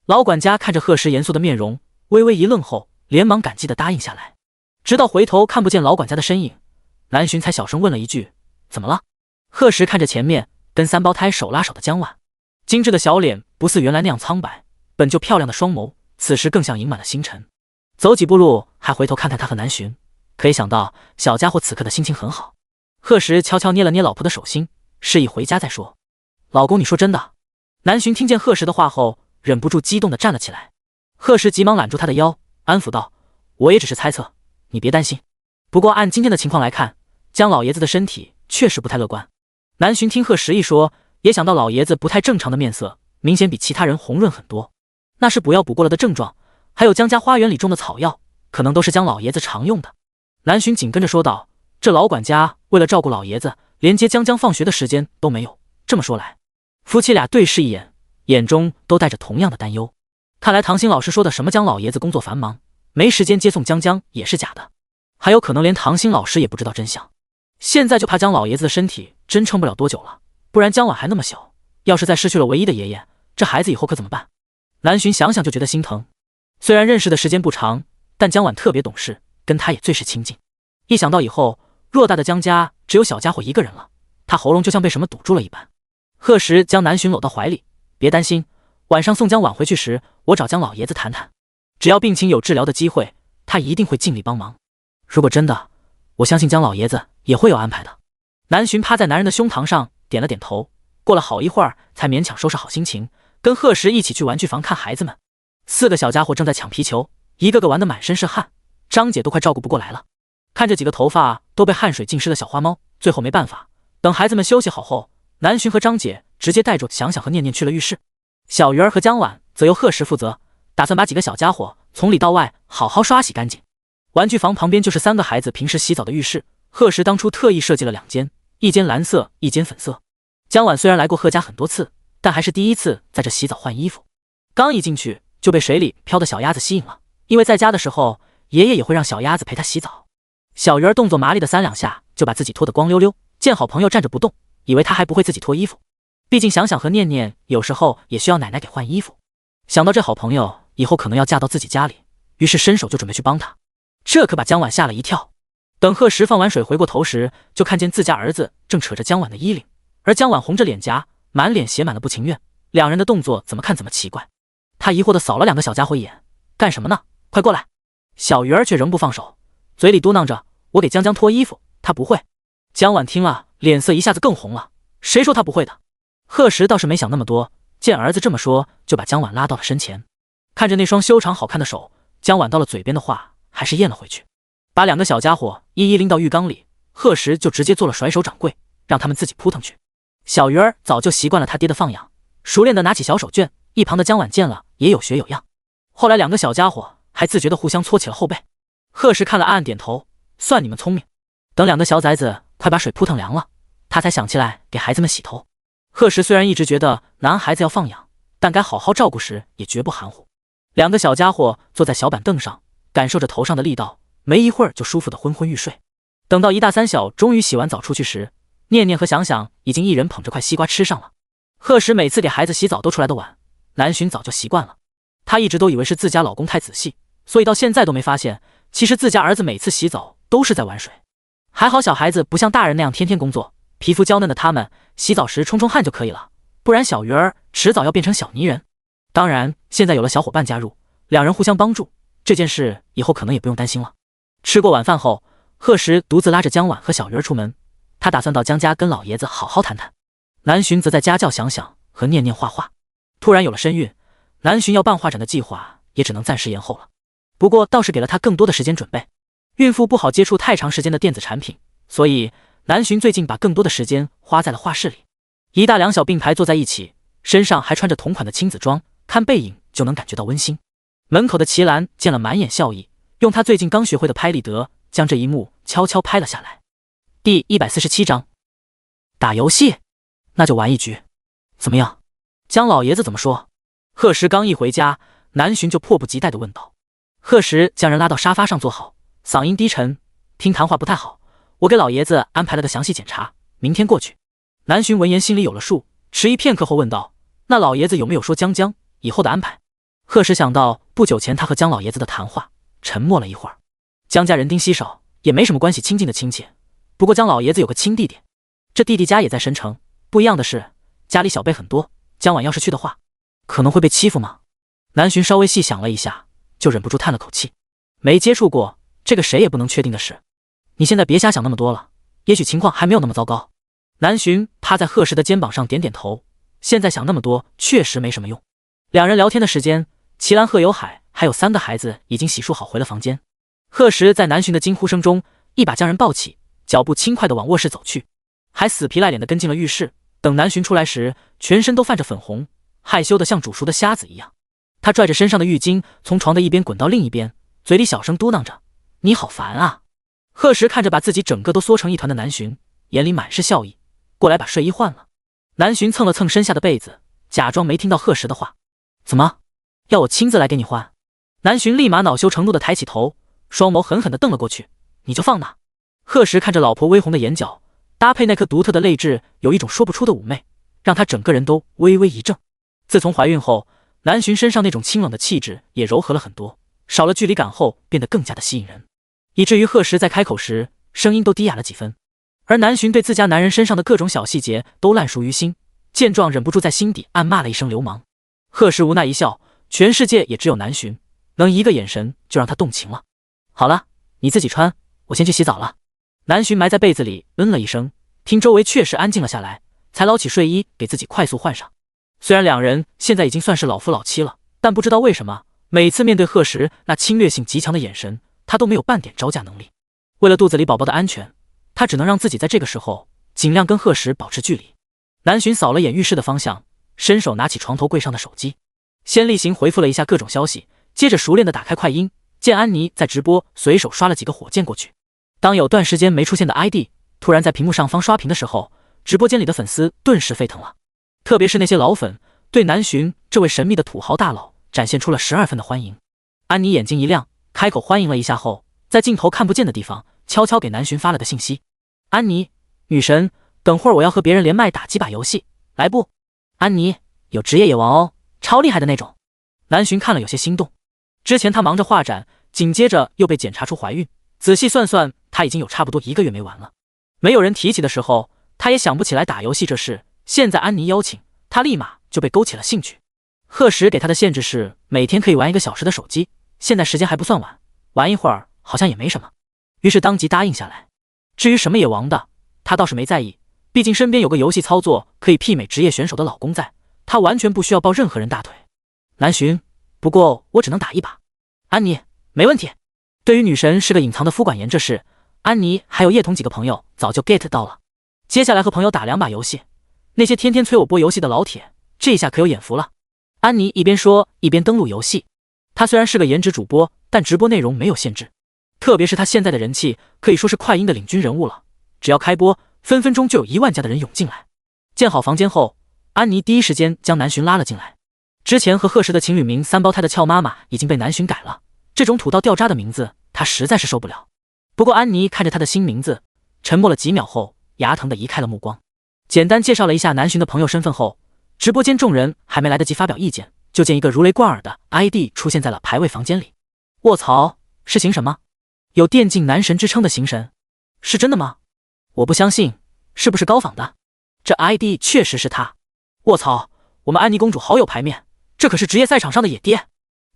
老管家看着贺时严肃的面容，微微一愣后，连忙感激地答应下来。直到回头看不见老管家的身影，南洵才小声问了一句：“怎么了？”贺时看着前面跟三胞胎手拉手的江婉，精致的小脸不似原来那样苍白，本就漂亮的双眸此时更像盈满了星辰。走几步路还回头看看他和南洵，可以想到小家伙此刻的心情很好。贺时悄悄捏了捏老婆的手心，示意回家再说。老公，你说真的？南洵听见贺时的话后，忍不住激动地站了起来。贺时急忙揽住他的腰，安抚道：“我也只是猜测，你别担心。不过按今天的情况来看，江老爷子的身体确实不太乐观。”南洵听贺时一说，也想到老爷子不太正常的面色，明显比其他人红润很多，那是补药补过了的症状，还有江家花园里种的草药，可能都是江老爷子常用的。南洵紧跟着说道：“这老管家为了照顾老爷子，连接江放学的时间都没有。这么说来，夫妻俩对视一眼，眼中都带着同样的担忧。看来唐鑫老师说的什么江老爷子工作繁忙，没时间接送江也是假的，还有可能连唐鑫老师也不知道真相。现在就怕江老爷子的身体真撑不了多久了，不然江婉还那么小，要是再失去了唯一的爷爷，这孩子以后可怎么办？”南洵想想就觉得心疼。虽然认识的时间不长，但江婉特别懂事，跟他也最是亲近。一想到以后偌大的江家只有小家伙一个人了，他喉咙就像被什么堵住了一般。贺时将南洵搂到怀里：“别担心，晚上送江婉回去时，我找江老爷子谈谈，只要病情有治疗的机会，他一定会尽力帮忙。如果真的，我相信江老爷子也会有安排的。”南洵趴在男人的胸膛上点了点头，过了好一会儿才勉强收拾好心情，跟贺时一起去玩具房看孩子们。4个小家伙正在抢皮球，一个个玩得满身是汗，张姐都快照顾不过来了。看着几个头发都被汗水浸湿的小花猫，最后没办法，等孩子们休息好后，南洵和张姐直接带着想想和念念去了浴室。小鱼儿和江婉则由贺时负责，打算把几个小家伙从里到外好好刷洗干净。玩具房旁边就是3个孩子平时洗澡的浴室，贺时当初特意设计了2间，一间蓝色，一间粉色。江婉虽然来过贺家很多次，但还是第一次在这洗澡换衣服。刚一进去就被水里飘的小鸭子吸引了，因为在家的时候爷爷也会让小鸭子陪他洗澡。小鱼儿动作麻利的3两下就把自己脱得光溜溜，见好朋友站着不动，以为他还不会自己脱衣服。毕竟想想和念念有时候也需要奶奶给换衣服，想到这好朋友以后可能要嫁到自己家里，于是伸手就准备去帮他。这可把江婉吓了一跳。等贺时放完水回过头时，就看见自家儿子正扯着江婉的衣领，而江婉红着脸颊，满脸写满了不情愿，两人的动作怎么看怎么奇怪。他疑惑地扫了2个小家伙一眼：“干什么呢？快过来！”小鱼儿却仍不放手，嘴里嘟囔着：“我给江脱衣服，他不会。”江婉听了，脸色一下子更红了：“谁说他不会的？”贺时倒是没想那么多，见儿子这么说，就把江婉拉到了身前。看着那双修长好看的手，江婉到了嘴边的话还是咽了回去，把2个小家伙一一拎到浴缸里。贺时就直接做了甩手掌柜，让他们自己扑腾去。小鱼儿早就习惯了他爹的放养，熟练地拿起小手绢，一旁的江婉见了也有学有样。后来2个小家伙还自觉地互相搓起了后背。贺时看了暗暗点头，算你们聪明。等两个小崽子快把水扑腾凉了，他才想起来给孩子们洗头。贺石虽然一直觉得男孩子要放养，但该好好照顾时也绝不含糊。两个小家伙坐在小板凳上，感受着头上的力道，没一会儿就舒服的昏昏欲睡。等到一大三小终于洗完澡出去时，念念和想想已经一人捧着块西瓜吃上了。贺石每次给孩子洗澡都出来的晚，南洵早就习惯了。他一直都以为是自家老公太仔细，所以到现在都没发现，其实自家儿子每次洗澡都是在玩水。还好小孩子不像大人那样天天工作，皮肤娇嫩的他们洗澡时冲冲汗就可以了，不然小鱼儿迟早要变成小泥人。当然现在有了小伙伴加入，两人互相帮助，这件事以后可能也不用担心了。吃过晚饭后，贺石独自拉着江婉和小鱼儿出门，他打算到江家跟老爷子好好谈谈。南洵则在家教想想和念念画画。突然有了身孕，南洵要办画展的计划也只能暂时延后了。不过倒是给了他更多的时间准备。孕妇不好接触太长时间的电子产品，所以南洵最近把更多的时间花在了画室里。一大两小并排坐在一起，身上还穿着同款的亲子装，看背影就能感觉到温馨。门口的齐兰见了满眼笑意，用他最近刚学会的拍立得将这一幕悄悄拍了下来。第147章，打游戏，那就玩一局，怎么样？江老爷子怎么说？贺石刚一回家，南洵就迫不及待地问道。贺石将人拉到沙发上坐好，嗓音低沉，听谈话不太好，我给老爷子安排了个详细检查，明天过去。南洵闻言心里有了数，迟疑片刻后问道，那老爷子有没有说江以后的安排？贺石想到不久前他和江老爷子的谈话，沉默了一会儿。江家人丁稀少，也没什么关系亲近的亲戚，不过江老爷子有个亲弟弟，这弟弟家也在神城，不一样的是家里小辈很多，江晚要是去的话，可能会被欺负吗？南洵稍微细想了一下，就忍不住叹了口气。没接触过，这个谁也不能确定的事。你现在别瞎想那么多了，也许情况还没有那么糟糕。南洵趴在贺石的肩膀上点点头，现在想那么多确实没什么用。两人聊天的时间，齐兰、贺有海还有3个孩子已经洗漱好回了房间。贺石在南洵的惊呼声中一把将人抱起，脚步轻快地往卧室走去，还死皮赖脸地跟进了浴室。等南洵出来时，全身都泛着粉红，害羞得像煮熟的虾子一样。他拽着身上的浴巾从床的一边滚到另一边，嘴里小声嘟囔着，你好烦啊。贺石看着把自己整个都缩成一团的南洵，眼里满是笑意，过来把睡衣换了。南洵蹭了蹭身下的被子，假装没听到贺石的话，怎么要我亲自来给你换？南洵立马恼羞成怒地抬起头，双眸狠狠地瞪了过去，你就放那。贺石看着老婆微红的眼角，搭配那颗独特的泪痣，有一种说不出的妩媚，让他整个人都微微一怔。自从怀孕后，南洵身上那种清冷的气质也柔和了很多，少了距离感后变得更加的吸引人，以至于贺石在开口时声音都低哑了几分。而南洵对自家男人身上的各种小细节都烂熟于心，见状忍不住在心底暗骂了一声流氓。贺石无奈一笑，全世界也只有南洵能一个眼神就让他动情了。好了，你自己穿，我先去洗澡了。南洵埋在被子里了一声，听周围确实安静了下来，才捞起睡衣给自己快速换上。虽然两人现在已经算是老夫老妻了，但不知道为什么每次面对贺石那侵略性极强的眼神，他都没有半点招架能力。为了肚子里宝宝的安全，他只能让自己在这个时候尽量跟贺石保持距离。南洵扫了眼浴室的方向，伸手拿起床头柜上的手机，先例行回复了一下各种消息，接着熟练地打开快音，见安妮在直播，随手刷了几个火箭过去。当有段时间没出现的 ID 突然在屏幕上方刷屏的时候，直播间里的粉丝顿时沸腾了，特别是那些老粉，对南洵这位神秘的土豪大佬展现出了12分的欢迎。安妮眼睛一亮，开口欢迎了一下后，在镜头看不见的地方悄悄给南洵发了个信息，安妮女神，等会儿我要和别人连麦打几把游戏，来不？安妮有职业野王哦，超厉害的那种。南洵看了有些心动，之前他忙着画展，紧接着又被检查出怀孕，仔细算算他已经有差不多1个月没玩了。没有人提起的时候，他也想不起来打游戏这事，现在安妮邀请他，立马就被勾起了兴趣。贺石给他的限制是每天可以玩1个小时的手机，现在时间还不算晚，玩一会儿好像也没什么，于是当即答应下来。至于什么野王的，他倒是没在意，毕竟身边有个游戏操作可以媲美职业选手的老公在，他完全不需要抱任何人大腿。南洵，不过我只能打1把。安妮，没问题。对于女神是个隐藏的夫管严这事，安妮还有叶童几个朋友早就 get 到了。接下来和朋友打2把游戏，那些天天催我播游戏的老铁，这下可有眼福了。安妮一边说一边登录游戏，她虽然是个颜值主播，但直播内容没有限制，特别是他现在的人气，可以说是快音的领军人物了。只要开播，分分钟就有1万加的人涌进来。建好房间后，安妮第一时间将南浔拉了进来。之前和贺石的情侣名3胞胎的俏妈妈已经被南浔改了，这种土到掉渣的名字，她实在是受不了。不过安妮看着她的新名字，沉默了几秒后，牙疼的移开了目光。简单介绍了一下南浔的朋友身份后，直播间众人还没来得及发表意见，就见一个如雷贯耳的 ID 出现在了排位房间里。卧槽，是行神吗？有电竞男神之称的行神，是真的吗？我不相信，是不是高仿的？这 ID 确实是他。卧槽，我们安妮公主好有排面，这可是职业赛场上的野爹。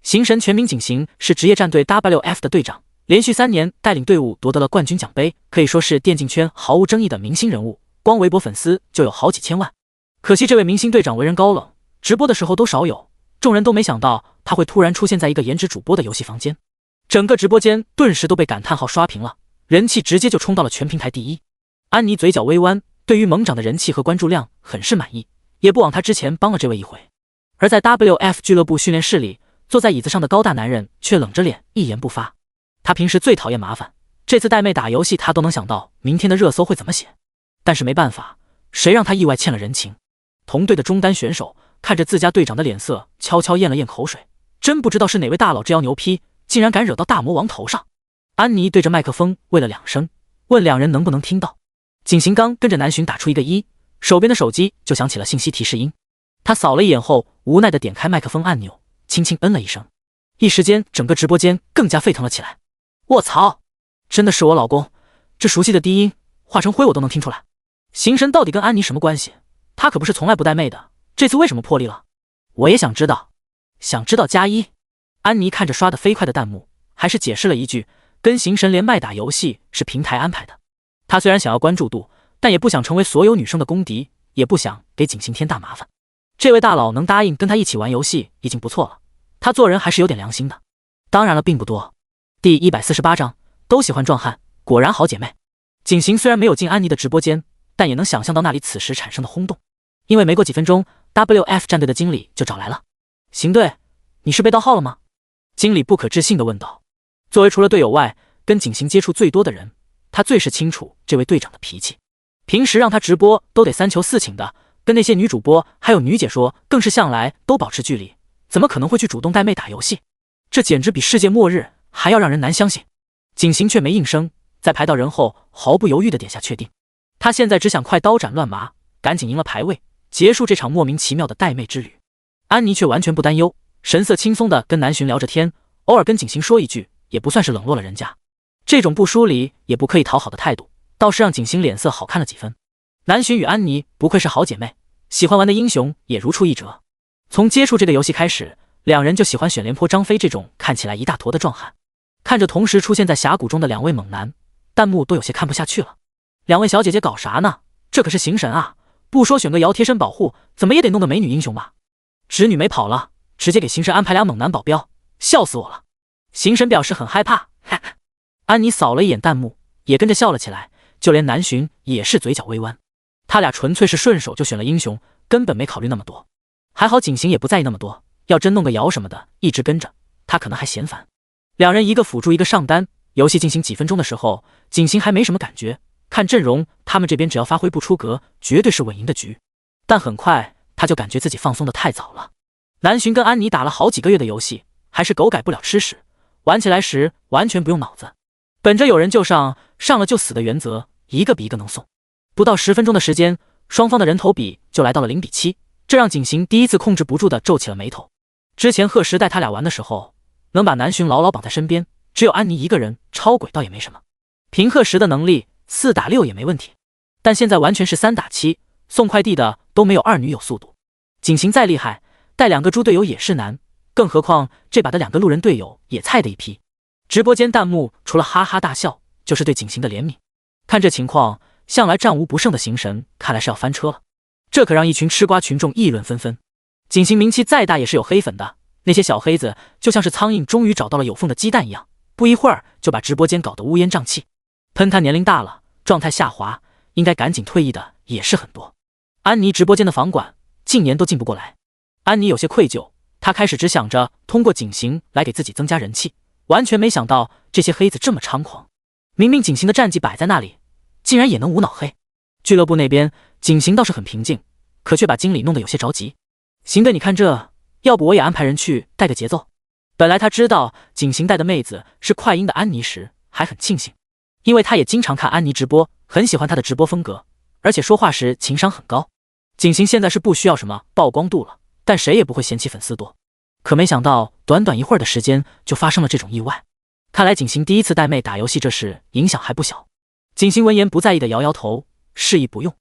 行神全名景行，是职业战队 WF 的队长，连续3年带领队伍夺得了冠军奖杯，可以说是电竞圈毫无争议的明星人物，光微博粉丝就有好几千万。可惜这位明星队长为人高冷，直播的时候都少有，众人都没想到他会突然出现在一个颜值主播的游戏房间。整个直播间顿时都被感叹号刷屏了，人气直接就冲到了全平台第一。安妮嘴角微弯，对于猛涨的人气和关注量很是满意，也不枉他之前帮了这位一回。而在 WF 俱乐部训练室里，坐在椅子上的高大男人却冷着脸一言不发。他平时最讨厌麻烦，这次带妹打游戏他都能想到明天的热搜会怎么写，但是没办法，谁让他意外欠了人情。同队的中单选手看着自家队长的脸色，悄悄咽了咽口水，真不知道是哪位大佬这妖牛批，竟然敢惹到大魔王头上。安妮对着麦克风喂了2声，问2人能不能听到。景行刚跟着南浔打出一个1，手边的手机就响起了信息提示音。他扫了一眼后，无奈地点开麦克风按钮，轻轻嗯了一声。一时间，整个直播间更加沸腾了起来。卧槽，真的是我老公，这熟悉的低音化成灰我都能听出来。行神到底跟安妮什么关系？他可不是从来不带妹的，这次为什么破例了？我也想知道，想知道加1。安妮看着刷得飞快的弹幕，还是解释了一句，跟行神连麦打游戏是平台安排的。她虽然想要关注度，但也不想成为所有女生的公敌，也不想给景行添大麻烦。这位大佬能答应跟他一起玩游戏已经不错了，他做人还是有点良心的。当然了，并不多。第148章，都喜欢壮汉，果然好姐妹。景行虽然没有进安妮的直播间，但也能想象到那里此时产生的轰动。因为没过几分钟 ，WF 战队的经理就找来了。行队，你是被盗号了吗？经理不可置信地问道。作为除了队友外跟景行接触最多的人，他最是清楚这位队长的脾气。平时让他直播都得3求4请的，跟那些女主播还有女解说更是向来都保持距离，怎么可能会去主动带妹打游戏？这简直比世界末日还要让人难相信。景行却没应声，在排到人后毫不犹豫地点下确定。他现在只想快刀斩乱麻，赶紧赢了排位，结束这场莫名其妙的带妹之旅。安妮却完全不担忧，神色轻松地跟南浔聊着天，偶尔跟景行说一句，也不算是冷落了人家。这种不疏离也不刻意讨好的态度，倒是让景行脸色好看了几分。南浔与安妮不愧是好姐妹，喜欢玩的英雄也如出一辙。从接触这个游戏开始，2人就喜欢选廉颇、张飞这种看起来一大坨的壮汉。看着同时出现在峡谷中的2位猛男，弹幕都有些看不下去了。2位小姐姐搞啥呢？这可是行神啊，不说选个瑶贴身保护，怎么也得弄个美女英雄吧？侄女没跑了，直接给行神安排俩猛男保镖，笑死我了。行神表示很害怕，哈哈。安妮扫了一眼弹幕，也跟着笑了起来，就连南浔也是嘴角微弯。他俩纯粹是顺手就选了英雄，根本没考虑那么多。还好景行也不在意那么多，要真弄个瑶什么的一直跟着，他可能还嫌烦。2人一个辅助一个上单，游戏进行几分钟的时候，景行还没什么感觉，看阵容他们这边只要发挥不出格，绝对是稳赢的局。但很快他就感觉自己放松的太早了。南浔跟安妮打了好几个月的游戏，还是狗改不了吃屎，玩起来时完全不用脑子，本着有人就上，上了就死的原则，一个比一个能送。不到10分钟的时间，双方的人头比就来到了0比7，这让景行第一次控制不住的皱起了眉头。之前贺石带他俩玩的时候，能把南浔牢牢绑在身边，只有安妮一个人，超轨倒也没什么。凭贺石的能力，4打6也没问题。但现在完全是3打7，送快递的都没有二女有速度。景行再厉害，带2个猪队友也是难，更何况这把的2个路人队友也菜的一批。直播间弹幕除了哈哈大笑，就是对景行的怜悯。看这情况，向来战无不胜的行神看来是要翻车了，这可让一群吃瓜群众议论纷纷。景行名气再大也是有黑粉的，那些小黑子就像是苍蝇终于找到了有缝的鸡蛋一样，不一会儿就把直播间搞得乌烟瘴气。喷他年龄大了，状态下滑，应该赶紧退役的也是很多。安妮直播间的房管近年都进不过来，安妮有些愧疚，她开始只想着通过景行来给自己增加人气，完全没想到这些黑子这么猖狂，明明景行的战绩摆在那里，竟然也能无脑黑。俱乐部那边，景行倒是很平静，可却把经理弄得有些着急。行队，你看这，要不我也安排人去带个节奏。本来他知道景行带的妹子是快音的安妮时，还很庆幸，因为他也经常看安妮直播，很喜欢她的直播风格，而且说话时情商很高。景行现在是不需要什么曝光度了，但谁也不会嫌弃粉丝多。可没想到短短一会儿的时间就发生了这种意外，看来景行第一次带妹打游戏这事影响还不小。景行闻言不在意的摇摇头，示意不用。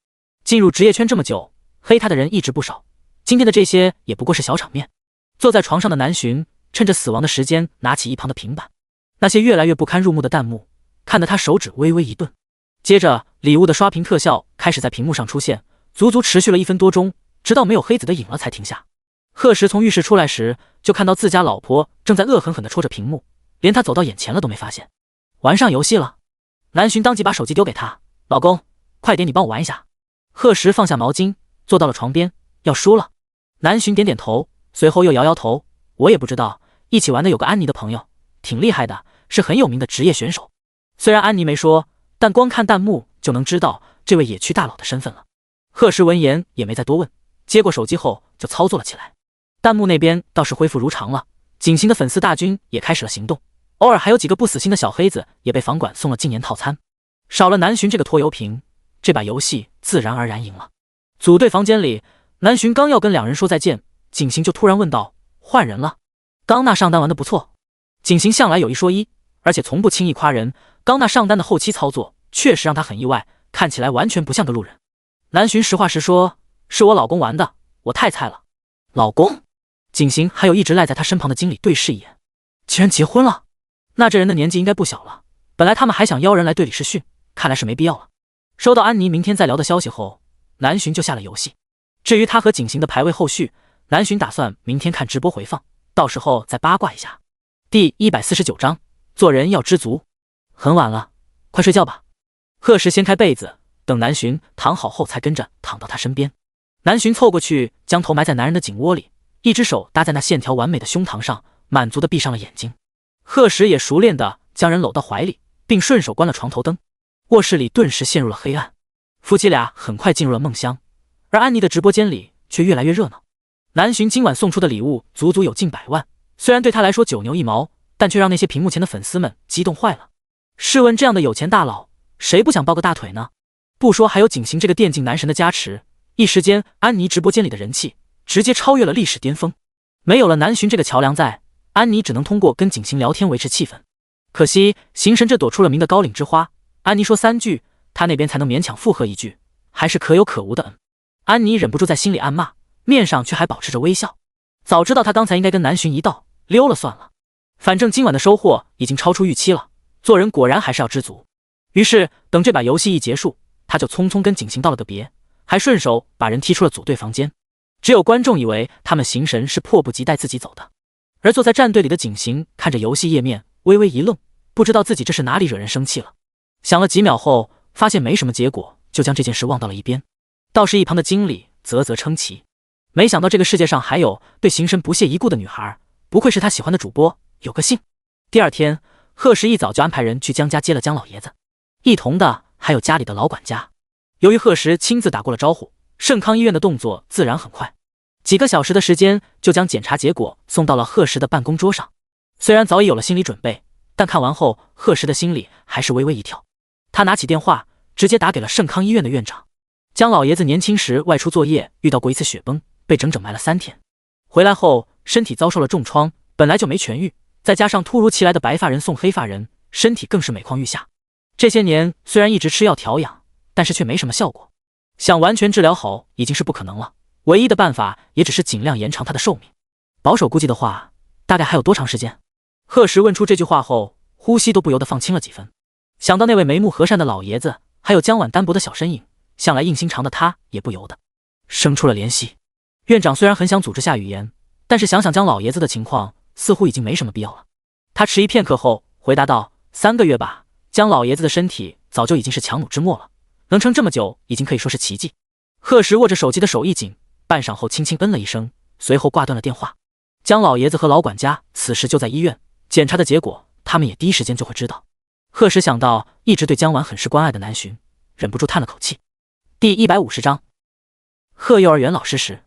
进入职业圈这么久，黑他的人一直不少，今天的这些也不过是小场面。坐在床上的南巡趁着死亡的时间拿起一旁的平板，那些越来越不堪入目的弹幕看得他手指微微一顿。接着礼物的刷屏特效开始在屏幕上出现，足足持续了1分多钟，直到没有黑子的影了才停下。贺石从浴室出来时就看到自家老婆正在恶狠狠地戳着屏幕，连他走到眼前了都没发现。玩上游戏了？南巡当即把手机丢给他，老公，快点你帮我玩一下。贺石放下毛巾坐到了床边，要输了。南巡点点头，随后又摇摇头，我也不知道，一起玩的有个安妮的朋友，挺厉害的，是很有名的职业选手。虽然安妮没说，但光看弹幕就能知道这位野区大佬的身份了。贺石闻言也没再多问，接过手机后就操作了起来。弹幕那边倒是恢复如常了，景行的粉丝大军也开始了行动，偶尔还有几个不死心的小黑子也被房管送了禁言套餐。少了南巡这个拖油瓶，这把游戏自然而然赢了。组队房间里，南巡刚要跟两人说再见，景行就突然问道：换人了？刚那上单玩得不错。景行向来有一说一，而且从不轻易夸人，刚那上单的后期操作确实让他很意外，看起来完全不像个路人。南巡实话实说，是我老公玩的，我太菜了。老公？景行还有一直赖在他身旁的经理对视一眼，竟然结婚了？那这人的年纪应该不小了，本来他们还想邀人来队里试训，看来是没必要了。收到安妮明天再聊的消息后，南巡就下了游戏。至于他和景行的排位后续，南巡打算明天看直播回放，到时候再八卦一下。第149章，做人要知足。很晚了，快睡觉吧。贺石掀开被子，等南巡躺好后才跟着躺到他身边。南巡凑过去，将头埋在男人的颈窝里，一只手搭在那线条完美的胸膛上，满足地闭上了眼睛。贺石也熟练地将人搂到怀里，并顺手关了床头灯。卧室里顿时陷入了黑暗，夫妻俩很快进入了梦乡，而安妮的直播间里却越来越热闹。南巡今晚送出的礼物足足有近100万，虽然对他来说九牛一毛，但却让那些屏幕前的粉丝们激动坏了。试问这样的有钱大佬，谁不想抱个大腿呢？不说还有景行这个电竞男神的加持，一时间安妮直播间里的人气直接超越了历史巅峰。没有了南巡这个桥梁在，安妮只能通过跟景行聊天维持气氛。可惜行神这朵出了名的高岭之花，安妮说3句，他那边才能勉强附和1句，还是可有可无的。安妮忍不住在心里暗骂，面上却还保持着微笑。早知道他刚才应该跟南巡一道溜了算了，反正今晚的收获已经超出预期了，做人果然还是要知足。于是等这把游戏一结束，他就匆匆跟景行道了个别，还顺手把人踢出了组队房间。只有观众以为他们行神是迫不及待自己走的，而坐在战队里的景行看着游戏页面微微一愣，不知道自己这是哪里惹人生气了。想了几秒后发现没什么结果，就将这件事忘到了一边。倒是一旁的经理啧啧称奇，没想到这个世界上还有对行神不屑一顾的女孩，不愧是他喜欢的主播，有个性。第二天，贺石一早就安排人去江家接了江老爷子，一同的还有家里的老管家。由于贺石亲自打过了招呼，盛康医院的动作自然很快，几个小时的时间就将检查结果送到了贺石的办公桌上。虽然早已有了心理准备，但看完后贺石的心里还是微微一跳。他拿起电话直接打给了盛康医院的院长。江老爷子年轻时外出作业遇到过一次雪崩，被整整埋了3天，回来后身体遭受了重创，本来就没痊愈，再加上突如其来的白发人送黑发人，身体更是每况愈下。这些年虽然一直吃药调养，但是却没什么效果，想完全治疗好已经是不可能了，唯一的办法也只是尽量延长他的寿命。保守估计的话，大概还有多长时间？贺石问出这句话后，呼吸都不由得放轻了几分。想到那位眉目和善的老爷子，还有江晚单薄的小身影，向来硬心肠的他也不由得生出了怜惜。院长虽然很想组织下语言，但是想想江老爷子的情况，似乎已经没什么必要了。他迟疑片刻后回答道：3个月吧，江老爷子的身体早就已经是强弩之末了，能撑这么久已经可以说是奇迹。贺石握着手机的手一紧，半晌后轻轻嗯了一声，随后挂断了电话。江老爷子和老管家此时就在医院，检查的结果他们也第一时间就会知道。贺时想到一直对江婉很是关爱的南浔，忍不住叹了口气。第150章，贺幼儿园老师时，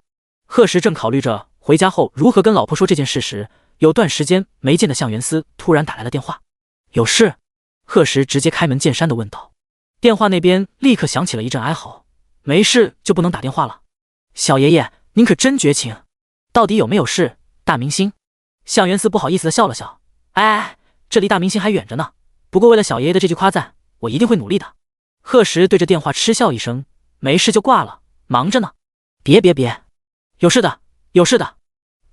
贺时正考虑着回家后如何跟老婆说这件事时，有段时间没见的向元思突然打来了电话。有事？贺时直接开门见山地问道。电话那边立刻响起了一阵哀嚎。没事就不能打电话了？小爷爷，您可真绝情！到底有没有事？大明星？向元思不好意思地笑了笑。哎，这离大明星还远着呢。不过为了小爷爷的这句夸赞，我一定会努力的。贺时对着电话嗤笑一声，没事就挂了，忙着呢。别，有事的，有事的，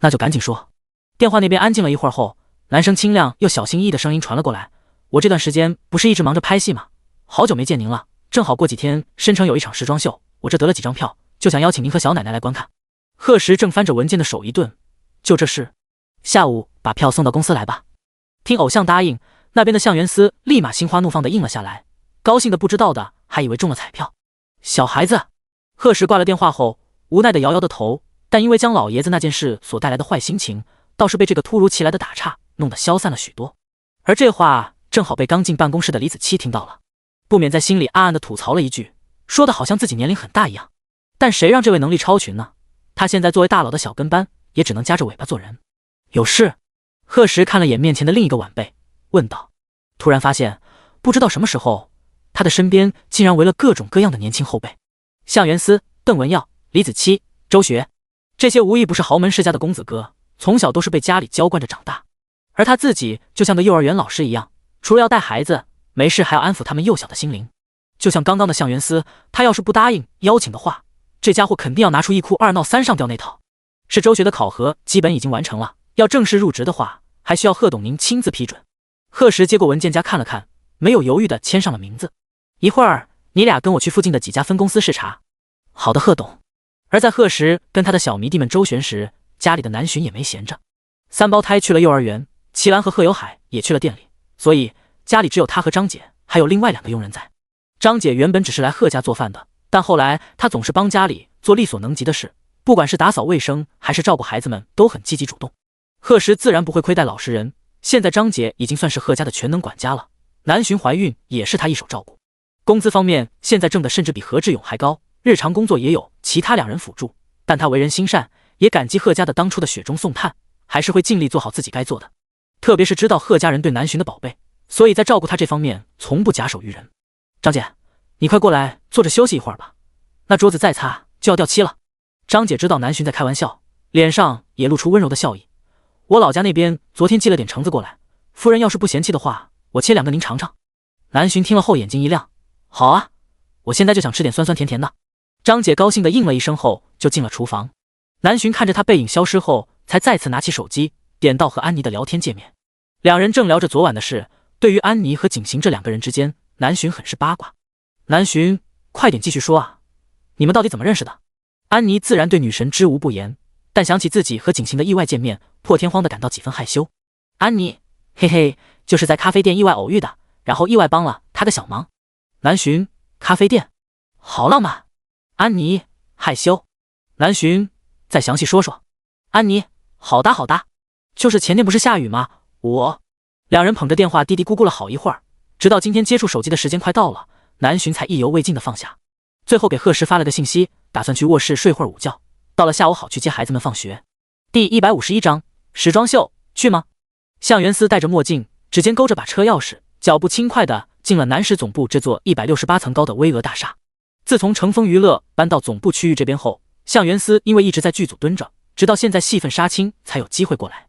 那就赶紧说。电话那边安静了一会儿后，男生清亮又小心翼翼的声音传了过来。我这段时间不是一直忙着拍戏吗？好久没见您了，正好过几天申城有一场时装秀，我这得了几张票，就想邀请您和小奶奶来观看。贺时正翻着文件的手一顿，就这事，下午把票送到公司来吧。听偶像答应，那边的向元思立马心花怒放的应了下来，高兴的不知道的还以为中了彩票。小孩子。贺时挂了电话后无奈的摇摇的头，但因为江老爷子那件事所带来的坏心情，倒是被这个突如其来的打岔弄得消散了许多。而这话正好被刚进办公室的李子柒听到了，不免在心里暗暗的吐槽了一句，说的好像自己年龄很大一样。但谁让这位能力超群呢？他现在作为大佬的小跟班，也只能夹着尾巴做人。有事？贺时看了眼面前的另一个晚辈，问道。突然发现，不知道什么时候，他的身边竟然围了各种各样的年轻后辈。向元思、邓文耀、李子柒、周学，这些无一不是豪门世家的公子哥，从小都是被家里娇惯着长大。而他自己就像个幼儿园老师一样，除了要带孩子，没事还要安抚他们幼小的心灵。就像刚刚的向元思，他要是不答应邀请的话，这家伙肯定要拿出一哭二闹三上吊那套。是周学的考核基本已经完成了，要正式入职的话，还需要贺董您亲自批准。贺时接过文件夹看了看，没有犹豫的签上了名字。一会儿你俩跟我去附近的几家分公司视察。好的，贺董。而在贺时跟他的小迷弟们周旋时，家里的南浔也没闲着。三胞胎去了幼儿园，齐兰和贺有海也去了店里，所以家里只有他和张姐，还有另外2个佣人在。张姐原本只是来贺家做饭的，但后来她总是帮家里做力所能及的事，不管是打扫卫生还是照顾孩子们，都很积极主动。贺时自然不会亏待老实人，现在张姐已经算是贺家的全能管家了，南浔怀孕也是他一手照顾。工资方面现在挣的甚至比何志勇还高，日常工作也有其他2人辅助，但他为人心善，也感激贺家的当初的雪中送炭，还是会尽力做好自己该做的。特别是知道贺家人对南浔的宝贝，所以在照顾他这方面从不假手于人。张姐，你快过来坐着休息一会儿吧，那桌子再擦就要掉漆了。张姐知道南浔在开玩笑，脸上也露出温柔的笑意。我老家那边昨天寄了点橙子过来，夫人要是不嫌弃的话，我切2个您尝尝。南浔听了后眼睛一亮，好啊，我现在就想吃点酸酸甜甜的。张姐高兴地应了一声后就进了厨房。南浔看着他背影消失后，才再次拿起手机点到和安妮的聊天界面。2人正聊着昨晚的事，对于安妮和景行这2个人之间，南浔很是八卦。南浔，快点继续说啊，你们到底怎么认识的？安妮自然对女神知无不言，但想起自己和景行的意外见面，破天荒地感到几分害羞。安妮，嘿嘿，就是在咖啡店意外偶遇的，然后意外帮了他个小忙。南浔，咖啡店，好浪漫。安妮，害羞。南浔，再详细说说。安妮，好哒好哒，就是前天不是下雨吗？2人捧着电话嘀嘀咕咕了好一会儿，直到今天接触手机的时间快到了，南浔才意犹未尽地放下。最后给贺时发了个信息，打算去卧室睡会儿午觉，到了下午好去接孩子们放学。第151章，时装秀，去吗？向元思戴着墨镜，指尖勾着把车钥匙，脚步轻快地进了南石总部这座168层高的巍峨大厦。自从乘风娱乐搬到总部区域这边后，向元思因为一直在剧组蹲着，直到现在戏份杀青才有机会过来。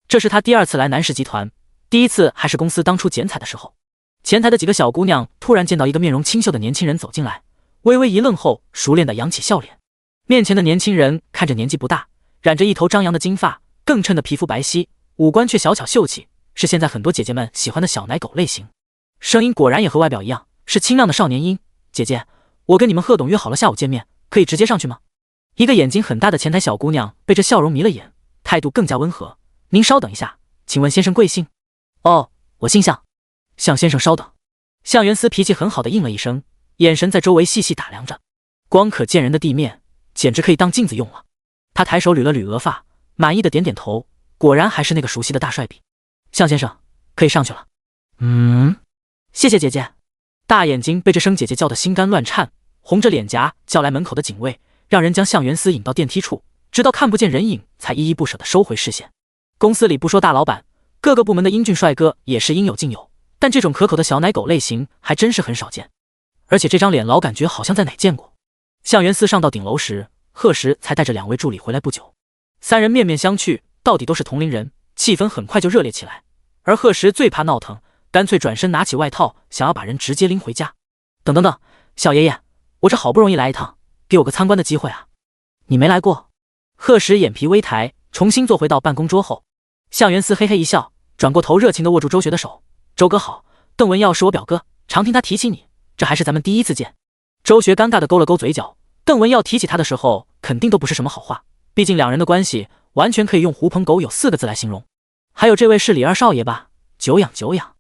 这是他第2次来南石集团，第1次还是公司当初剪彩的时候。前台的几个小姑娘突然见到一个面容清秀的年轻人走进来，微微一愣后熟练地扬起笑脸。面前的年轻人看着年纪不大，染着一头张扬的金发，更衬得皮肤白皙，五官却小巧秀气，是现在很多姐姐们喜欢的小奶狗类型。声音果然也和外表一样，是清亮的少年音。姐姐，我跟你们贺董约好了下午见面，可以直接上去吗？一个眼睛很大的前台小姑娘被这笑容迷了眼，态度更加温和。您稍等一下，请问先生贵姓？哦，我姓向。向先生稍等。向元思脾气很好的应了一声，眼神在周围细细打量着。光可见人的地面简直可以当镜子用了。他抬手捋了捋额发，满意的点点头，果然还是那个熟悉的大帅比。向先生，可以上去了。谢谢姐姐。大眼睛被这声姐姐叫得心肝乱颤，红着脸颊叫来门口的警卫，让人将向元思引到电梯处，直到看不见人影，才依依不舍地收回视线。公司里不说大老板，各个部门的英俊帅哥也是应有尽有，但这种可口的小奶狗类型还真是很少见。而且这张脸老感觉好像在哪见过。向元思上到顶楼时，贺时才带着2位助理回来不久，三人面面相觑，到底都是同龄人，气氛很快就热烈起来。而贺时最怕闹腾，干脆转身拿起外套，想要把人直接拎回家。等等等，小爷爷，我这好不容易来一趟，给我个参观的机会啊！你没来过。贺时眼皮微抬，重新坐回到办公桌后。向元思嘿嘿一笑，转过头热情地握住周学的手。周哥好，邓文耀是我表哥，常听他提起你，这还是咱们第一次见。周学尴尬地勾了勾嘴角，邓文耀提起他的时候肯定都不是什么好话，毕竟2人的关系完全可以用狐朋狗友4个字来形容。还有这位是李二少爷吧？久仰久仰。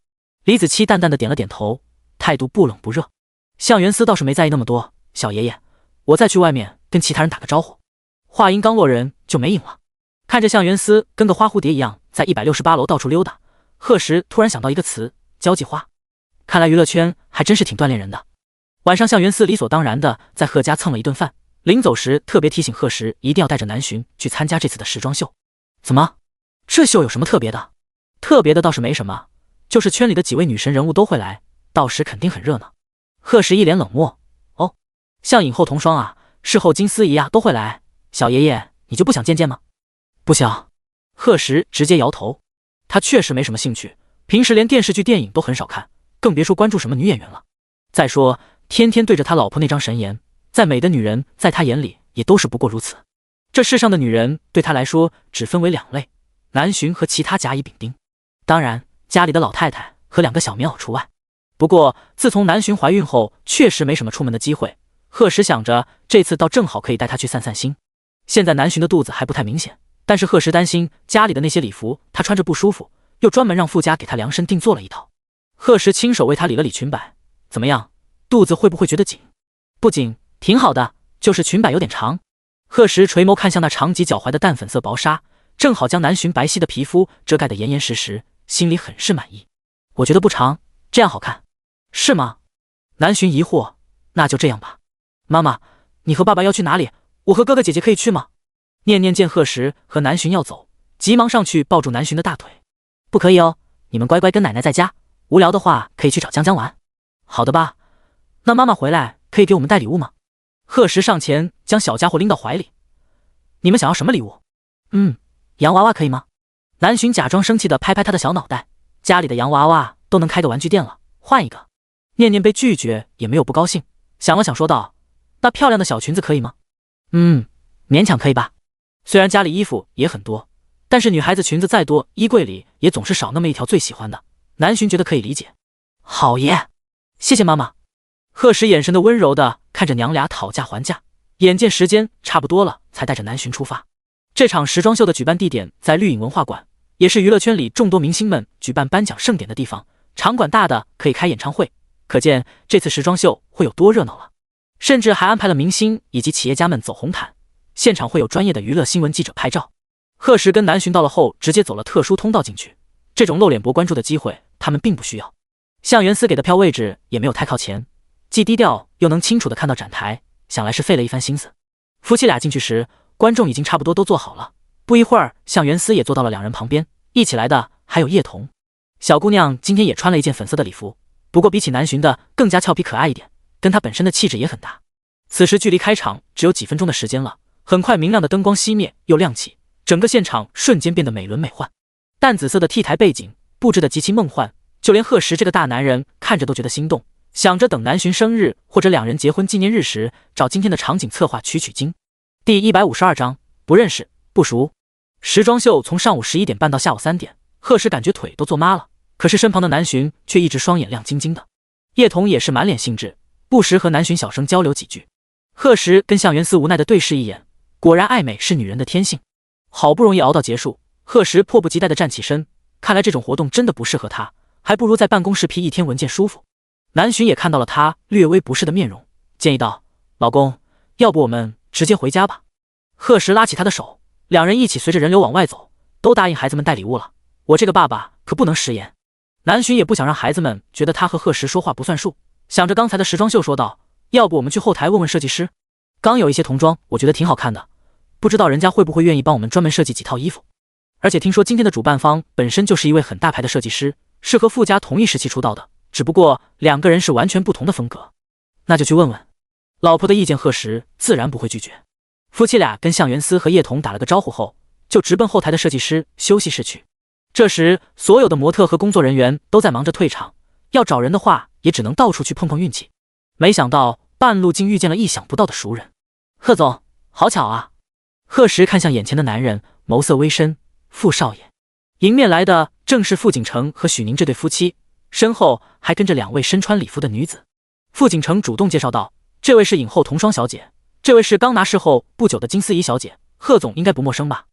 李子柒淡淡的点了点头，态度不冷不热。向元思倒是没在意那么多，小爷爷，我再去外面跟其他人打个招呼。话音刚落，人就没影了。看着向元思跟个花蝴蝶一样在168楼到处溜达，贺时突然想到一个词，交际花。看来娱乐圈还真是挺锻炼人的。晚上向元思理所当然的在贺家蹭了一顿饭，临走时特别提醒贺时一定要带着南巡去参加这次的时装秀。怎么？这秀有什么特别的？特别的倒是没什么，就是圈里的几位女神人物都会来，到时肯定很热闹。贺时一脸冷漠，哦，像影后同双啊，事后金司仪啊都会来，小爷爷你就不想见见吗？不想。贺时直接摇头，他确实没什么兴趣，平时连电视剧电影都很少看，更别说关注什么女演员了。再说天天对着他老婆那张神颜，再美的女人在他眼里也都是不过如此。这世上的女人对他来说只分为2类，南巡和其他甲乙丙丁，当然家里的老太太和2个小棉袄除外。不过自从南巡怀孕后，确实没什么出门的机会。贺时想着这次倒正好可以带她去散散心。现在南巡的肚子还不太明显，但是贺时担心家里的那些礼服她穿着不舒服，又专门让傅家给她量身定做了一套。贺时亲手为她理了理裙摆，怎么样，肚子会不会觉得紧？不紧，挺好的，就是裙摆有点长。贺时垂眸看向那长及脚踝的淡粉色薄纱，正好将南巡白皙的皮肤遮盖得严严实实，心里很是满意。我觉得不长，这样好看。是吗？南巡疑惑，那就这样吧。妈妈，你和爸爸要去哪里？我和哥哥姐姐可以去吗？念念见贺时和南巡要走，急忙上去抱住南巡的大腿。不可以哦，你们乖乖跟奶奶在家，无聊的话可以去找江江玩。好的吧，那妈妈回来可以给我们带礼物吗？贺时上前将小家伙拎到怀里。你们想要什么礼物？洋娃娃可以吗？南巡假装生气地拍拍他的小脑袋，家里的洋娃娃都能开个玩具店了，换一个。念念被拒绝也没有不高兴，想了想说道，那漂亮的小裙子可以吗？勉强可以吧。虽然家里衣服也很多，但是女孩子裙子再多，衣柜里也总是少那么一条最喜欢的。南巡觉得可以理解。好耶，谢谢妈妈。贺时眼神的温柔的看着娘俩讨价还价，眼见时间差不多了，才带着南巡出发。这场时装秀的举办地点在绿影文化馆，也是娱乐圈里众多明星们举办颁奖盛典的地方，场馆大的可以开演唱会，可见这次时装秀会有多热闹了。甚至还安排了明星以及企业家们走红毯，现场会有专业的娱乐新闻记者拍照。贺时跟南巡到了后，直接走了特殊通道进去，这种露脸博关注的机会他们并不需要。向元思给的票位置也没有太靠前，既低调又能清楚地看到展台，想来是费了一番心思。夫妻俩进去时，观众已经差不多都坐好了，不一会儿向元思也坐到了2人旁边，一起来的还有叶童。小姑娘今天也穿了一件粉色的礼服，不过比起南巡的更加俏皮可爱一点，跟她本身的气质也很搭。此时距离开场只有几分钟的时间了，很快明亮的灯光熄灭又亮起，整个现场瞬间变得美轮美奂。淡紫色的 T 台背景布置得极其梦幻，就连贺时这个大男人看着都觉得心动，想着等南巡生日或者2人结婚纪念日时，找今天的场景策划取经。第152章，不认识不熟。时装秀从上午11点半到下午3点，贺时感觉腿都坐麻了，可是身旁的南巡却一直双眼亮晶晶的。叶童也是满脸兴致，不时和南巡小声交流几句。贺时跟向元思无奈的对视一眼，果然爱美是女人的天性。好不容易熬到结束，贺时迫不及待地站起身，看来这种活动真的不适合他，还不如在办公室批一天文件舒服。南巡也看到了他略微不适的面容，建议道，老公，要不我们直接回家吧。贺时拉起他的手，2人一起随着人流往外走，都答应孩子们带礼物了，我这个爸爸可不能食言。南浔也不想让孩子们觉得他和贺石说话不算数，想着刚才的时装秀说道：“要不我们去后台问问设计师？刚有一些童装，我觉得挺好看的，不知道人家会不会愿意帮我们专门设计几套衣服。而且听说今天的主办方本身就是一位很大牌的设计师，是和傅家同一时期出道的，只不过两个人是完全不同的风格。那就去问问。”老婆的意见，贺石自然不会拒绝。夫妻俩跟向元思和叶童打了个招呼后，就直奔后台的设计师休息室去。这时，所有的模特和工作人员都在忙着退场，要找人的话，也只能到处去碰碰运气。没想到半路竟遇见了意想不到的熟人。贺总，好巧啊！贺石看向眼前的男人，眸色微深。傅少爷。迎面来的正是傅景成和许宁这对夫妻，身后还跟着两位身穿礼服的女子。傅景成主动介绍道：“这位是影后童双小姐，这位是刚拿视后不久的金思怡小姐，贺总应该不陌生吧？”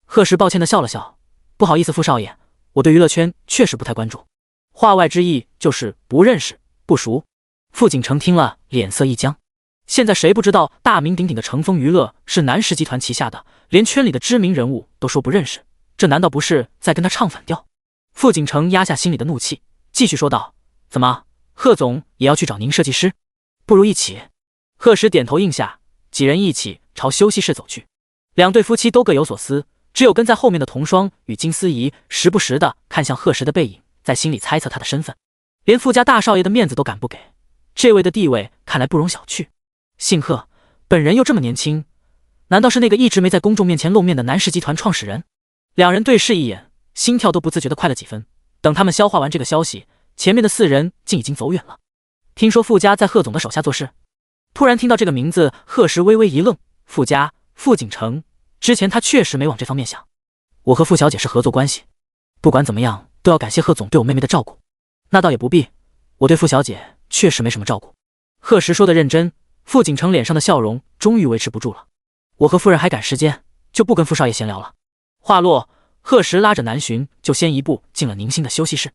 贺石抱歉地笑了笑：“不好意思，傅少爷，我对娱乐圈确实不太关注。”话外之意就是不认识、不熟。傅景成听了，脸色一僵。现在谁不知道大名鼎鼎的成风娱乐是南石集团旗下的，连圈里的知名人物都说不认识，这难道不是在跟他唱反调？傅景成压下心里的怒气，继续说道：“怎么，贺总也要去找您设计师？不如一起。”贺石点头应下，几人一起朝休息室走去。两对夫妻都各有所思，只有跟在后面的童双与金思怡时不时地看向贺石的背影，在心里猜测他的身份。连傅家大少爷的面子都敢不给，这位的地位看来不容小觑。姓贺，本人又这么年轻，难道是那个一直没在公众面前露面的南石集团创始人？两人对视一眼，心跳都不自觉地快了几分。等他们消化完这个消息，前面的四人竟已经走远了。听说傅家在贺总的手下做事？突然听到这个名字，贺石微微一愣。傅家，傅景成，之前他确实没往这方面想。我和傅小姐是合作关系，不管怎么样都要感谢贺总对我妹妹的照顾。那倒也不必，我对傅小姐确实没什么照顾。贺石说的认真，傅景成脸上的笑容终于维持不住了。我和夫人还赶时间，就不跟傅少爷闲聊了。话落，贺石拉着南浔就先一步进了宁馨的休息室，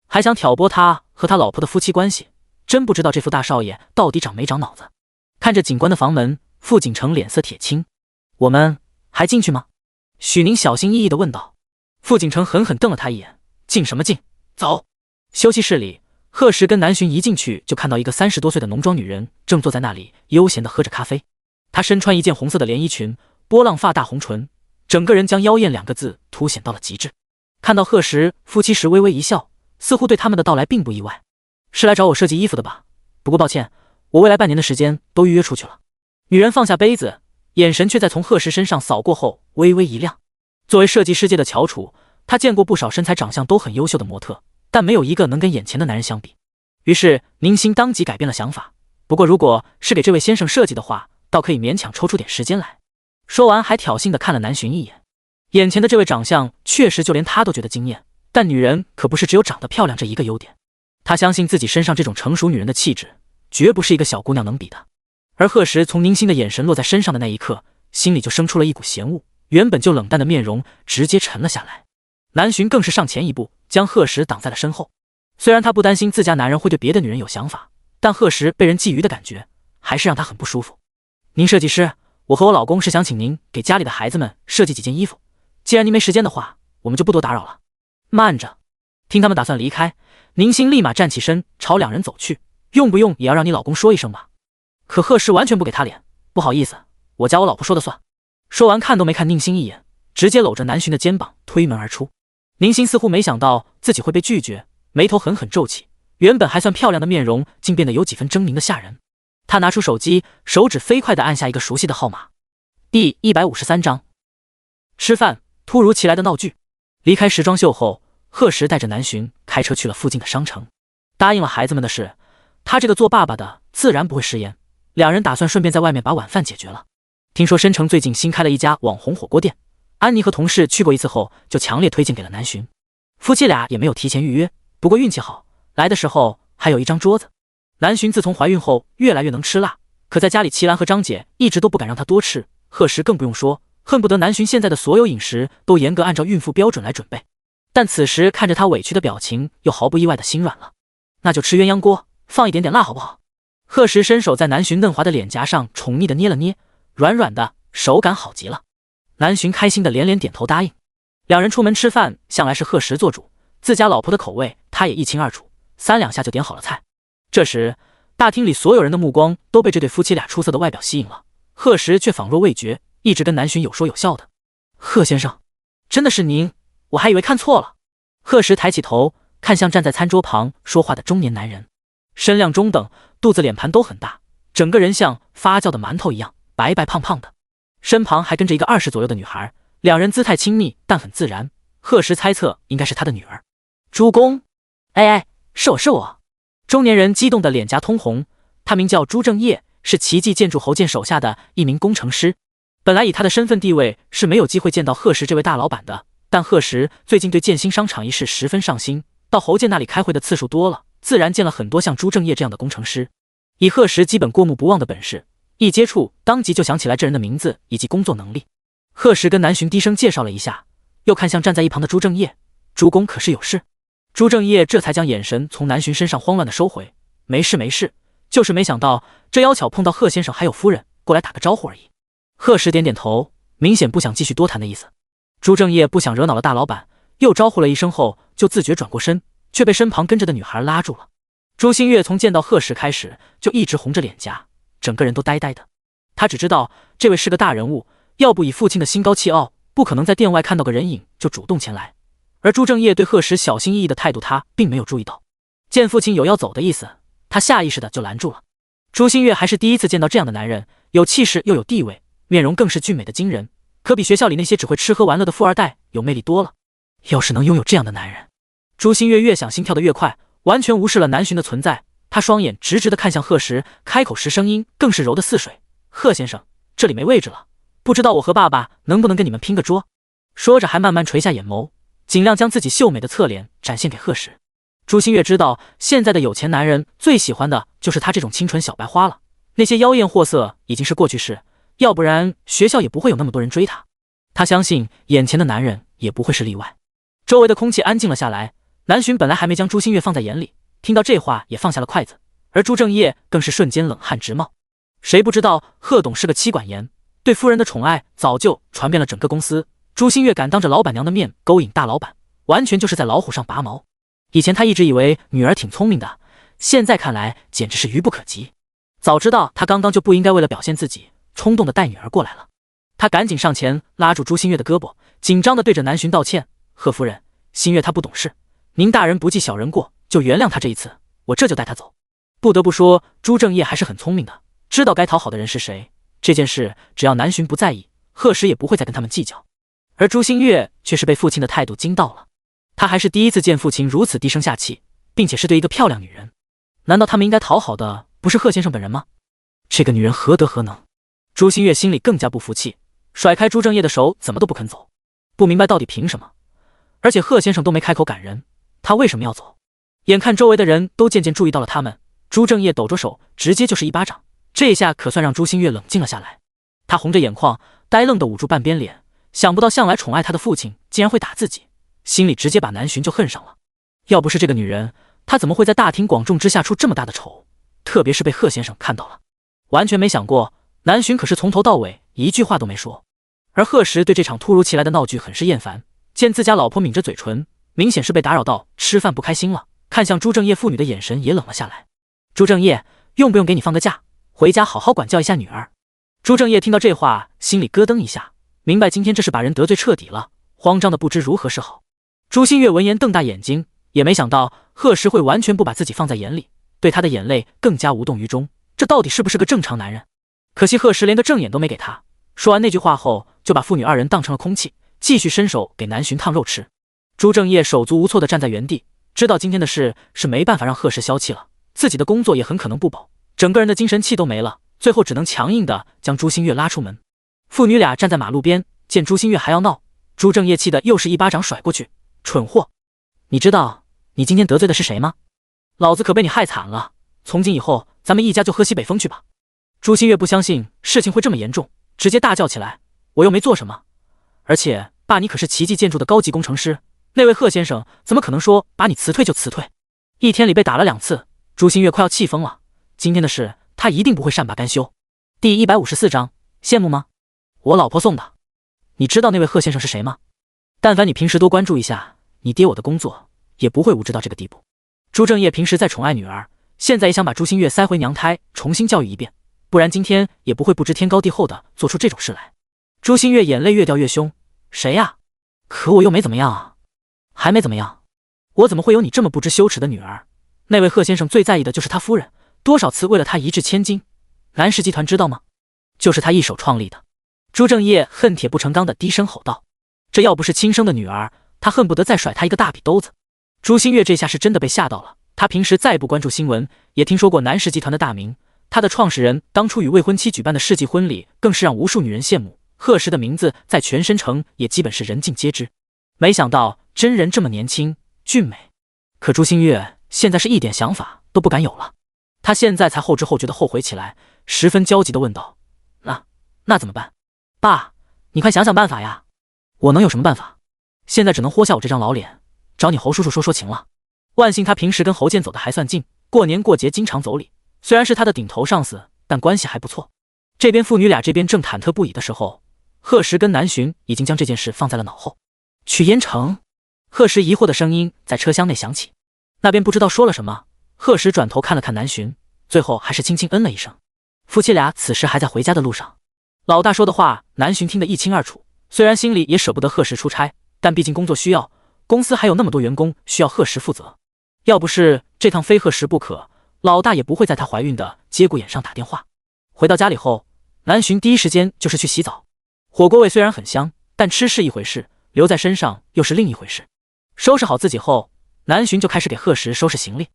还想挑拨他和他老婆的夫妻关系，真不知道这副大少爷到底长没长脑子。看着警官的房门，傅景成脸色铁青：“我们还进去吗？”许宁小心翼翼地问道。傅景成狠狠瞪了他一眼：“进什么进？走！”休息室里，贺石跟南浔一进去就看到一个30多岁的浓妆女人正坐在那里悠闲地喝着咖啡。她身穿一件红色的连衣裙，波浪发，大红唇，整个人将妖艳2个字凸显到了极致。看到贺石夫妻时微微一笑，似乎对他们的到来并不意外。“是来找我设计衣服的吧？不过抱歉，我未来半年的时间都预约出去了。”女人放下杯子，眼神却在从贺石身上扫过后微微一亮。作为设计师界的翘楚，她见过不少身材长相都很优秀的模特，但没有一个能跟眼前的男人相比。于是宁馨当即改变了想法，不过如果是给这位先生设计的话，倒可以勉强抽出点时间来。说完还挑衅地看了南浔一眼。眼前的这位长相确实就连他都觉得惊艳，但女人可不是只有长得漂亮这一个优点。她相信自己身上这种成熟女人的气质，绝不是一个小姑娘能比的。而贺石从宁馨的眼神落在身上的那一刻，心里就生出了一股嫌恶，原本就冷淡的面容直接沉了下来。南浔更是上前一步，将贺石挡在了身后。虽然他不担心自家男人会对别的女人有想法，但贺石被人觊觎的感觉还是让他很不舒服。“您设计师，我和我老公是想请您给家里的孩子们设计几件衣服，既然您没时间的话，我们就不多打扰了。”慢着！听他们打算离开，宁馨立马站起身朝两人走去：“用不用也要让你老公说一声吧？”可贺石完全不给他脸：“不好意思，我家我老婆说了算。”说完看都没看宁馨一眼，直接搂着南浔的肩膀推门而出。宁馨似乎没想到自己会被拒绝，眉头狠狠皱起，原本还算漂亮的面容竟变得有几分狰狞的吓人。他拿出手机，手指飞快地按下一个熟悉的号码。第153章，吃饭，突如其来的闹剧。离开时装秀后，贺石带着南浔开车去了附近的商城。答应了孩子们的事，他这个做爸爸的自然不会食言。两人打算顺便在外面把晚饭解决了。听说申城最近新开了一家网红火锅店，安妮和同事去过一次后，就强烈推荐给了南浔。夫妻俩也没有提前预约，不过运气好，来的时候还有一张桌子。南浔自从怀孕后越来越能吃辣，可在家里齐兰和张姐一直都不敢让她多吃，贺石更不用说，恨不得南浔现在的所有饮食都严格按照孕妇标准来准备。但此时看着她委屈的表情，又毫不意外的心软了。那就吃鸳鸯锅，放一点点辣好不好？贺石伸手在南浔嫩滑的脸颊上宠溺的捏了捏，软软的，手感好极了。南浔开心的连连点头答应。两人出门吃饭，向来是贺石做主，自家老婆的口味他他也一清二楚，3两下就点好了菜。这时，大厅里所有人的目光都被这对夫妻俩出色的外表吸引了，贺时却仿若未觉，一直跟南洵有说有笑的。贺先生，真的是您，我还以为看错了。贺时抬起头，看向站在餐桌旁说话的中年男人，身量中等，肚子脸盘都很大，整个人像发酵的馒头一样白白胖胖的，身旁还跟着一个20左右的女孩，两人姿态亲密但很自然。贺时猜测应该是他的女儿。朱公，哎，是我。中年人激动的脸颊通红，他名叫朱正业，是奇迹建筑侯健手下的一名工程师。本来以他的身份地位是没有机会见到贺时这位大老板的，但贺时最近对建新商场一事十分上心，到侯健那里开会的次数多了，自然见了很多像朱正业这样的工程师。以贺时基本过目不忘的本事，一接触当即就想起来这人的名字以及工作能力。贺时跟南洵低声介绍了一下，又看向站在一旁的朱正业，朱公可是有事？朱正业这才将眼神从南洵身上慌乱的收回，没事，就是没想到这妖巧碰到贺先生还有夫人，过来打个招呼而已。贺时点点头，明显不想继续多谈的意思。朱正业不想惹恼了大老板，又招呼了一声后就自觉转过身，却被身旁跟着的女孩拉住了。朱新月从见到贺时开始就一直红着脸颊，整个人都呆呆的。他只知道这位是个大人物，要不以父亲的心高气傲，不可能在店外看到个人影就主动前来。而朱正业对贺时小心翼翼的态度，他并没有注意到。见父亲有要走的意思，他下意识的就拦住了。朱新月还是第一次见到这样的男人，有气势又有地位，面容更是俊美的惊人，可比学校里那些只会吃喝玩乐的富二代有魅力多了。要是能拥有这样的男人，朱新月越想心跳得越快，完全无视了南洵的存在。他双眼直直的看向贺时，开口时声音更是柔得似水：“贺先生，这里没位置了，不知道我和爸爸能不能跟你们拼个桌？”说着还慢慢垂下眼眸，尽量将自己秀美的侧脸展现给贺时。朱新月知道现在的有钱男人最喜欢的就是她这种清纯小白花了，那些妖艳货色已经是过去式，要不然学校也不会有那么多人追她。她相信眼前的男人也不会是例外。周围的空气安静了下来，南洵本来还没将朱新月放在眼里，听到这话也放下了筷子，而朱正业更是瞬间冷汗直冒。谁不知道贺董是个妻管严，对夫人的宠爱早就传遍了整个公司，朱新月敢当着老板娘的面勾引大老板，完全就是在老虎上拔毛。以前他一直以为女儿挺聪明的，现在看来简直是愚不可及。早知道他刚刚就不应该为了表现自己冲动的带女儿过来了。他赶紧上前拉住朱新月的胳膊，紧张的对着南洵道歉：“贺夫人，新月她不懂事，您大人不计小人过，就原谅她这一次，我这就带她走。”不得不说，朱正业还是很聪明的，知道该讨好的人是谁。这件事只要南洵不在意，贺时也不会再跟他们计较。而朱新月却是被父亲的态度惊到了，他还是第一次见父亲如此低声下气，并且是对一个漂亮女人。难道他们应该讨好的不是贺先生本人吗？这个女人何德何能？朱新月心里更加不服气，甩开朱正业的手，怎么都不肯走。不明白到底凭什么？而且贺先生都没开口赶人，他为什么要走？眼看周围的人都渐渐注意到了他们，朱正业抖着手，直接就是一巴掌。这下可算让朱新月冷静了下来。他红着眼眶，呆愣地捂住半边脸，想不到向来宠爱他的父亲竟然会打自己，心里直接把南洵就恨上了。要不是这个女人，他怎么会在大庭广众之下出这么大的丑？特别是被贺先生看到了，完全没想过南洵可是从头到尾一句话都没说。而贺时对这场突如其来的闹剧很是厌烦，见自家老婆抿着嘴唇，明显是被打扰到吃饭不开心了，看向朱正业父女的眼神也冷了下来。朱正业，用不用给你放个假，回家好好管教一下女儿？朱正业听到这话，心里咯噔一下，明白今天这是把人得罪彻底了，慌张的不知如何是好。朱新月闻言瞪大眼睛，也没想到贺时会完全不把自己放在眼里，对他的眼泪更加无动于衷。这到底是不是个正常男人？可惜贺时连个正眼都没给他。说完那句话后，就把父女二人当成了空气，继续伸手给南洵烫肉吃。朱正业手足无措地站在原地，知道今天的事是没办法让贺时消气了，自己的工作也很可能不保，整个人的精神气都没了，最后只能强硬地将朱新月拉出门。父女俩站在马路边，见朱新月还要闹，朱正业气得又是一巴掌甩过去：“蠢货，你知道你今天得罪的是谁吗？老子可被你害惨了，从今以后咱们一家就喝西北风去吧。”朱新月不相信事情会这么严重，直接大叫起来：“我又没做什么，而且爸你可是奇迹建筑的高级工程师，那位贺先生怎么可能说把你辞退就辞退？一天里被打了2次。”朱新月快要气疯了，今天的事他一定不会善罢甘休。第154章，羡慕吗？我老婆送的。你知道那位贺先生是谁吗？但凡你平时多关注一下，你爹我的工作也不会无知到这个地步。朱正业平时再宠爱女儿，现在也想把朱新月塞回娘胎，重新教育一遍，不然今天也不会不知天高地厚的做出这种事来。朱新月眼泪越掉越凶，谁呀？可我又没怎么样啊，还没怎么样，我怎么会有你这么不知羞耻的女儿？那位贺先生最在意的就是他夫人，多少次为了他一掷千金。南氏集团知道吗？就是他一手创立的。朱正业恨铁不成钢的低声吼道：“这要不是亲生的女儿，他恨不得再甩他一个大笔兜子。”朱新月这下是真的被吓到了。他平时再不关注新闻，也听说过南氏集团的大名。他的创始人当初与未婚妻举办的世纪婚礼，更是让无数女人羡慕。贺石的名字在全申城也基本是人尽皆知。没想到真人这么年轻俊美，可朱新月现在是一点想法都不敢有了。他现在才后知后觉的后悔起来，十分焦急的问道：“那怎么办？爸，你快想想办法呀！”“我能有什么办法？现在只能豁下我这张老脸，找你侯叔叔说说情了。”万幸他平时跟侯健走的还算近，过年过节经常走礼，虽然是他的顶头上司，但关系还不错。这边父女俩这边正忐忑不已的时候，贺石跟南巡已经将这件事放在了脑后。去燕城？贺石疑惑的声音在车厢内响起。那边不知道说了什么，贺石转头看了看南巡，最后还是轻轻嗯了一声。夫妻俩此时还在回家的路上。老大说的话南巡听得一清二楚，虽然心里也舍不得贺石出差，但毕竟工作需要，公司还有那么多员工需要贺石负责。要不是这趟非贺石不可，老大也不会在她怀孕的节骨眼上打电话。回到家里后，南巡第一时间就是去洗澡。火锅味虽然很香，但吃是一回事，留在身上又是另一回事。收拾好自己后，南巡就开始给贺石收拾行李。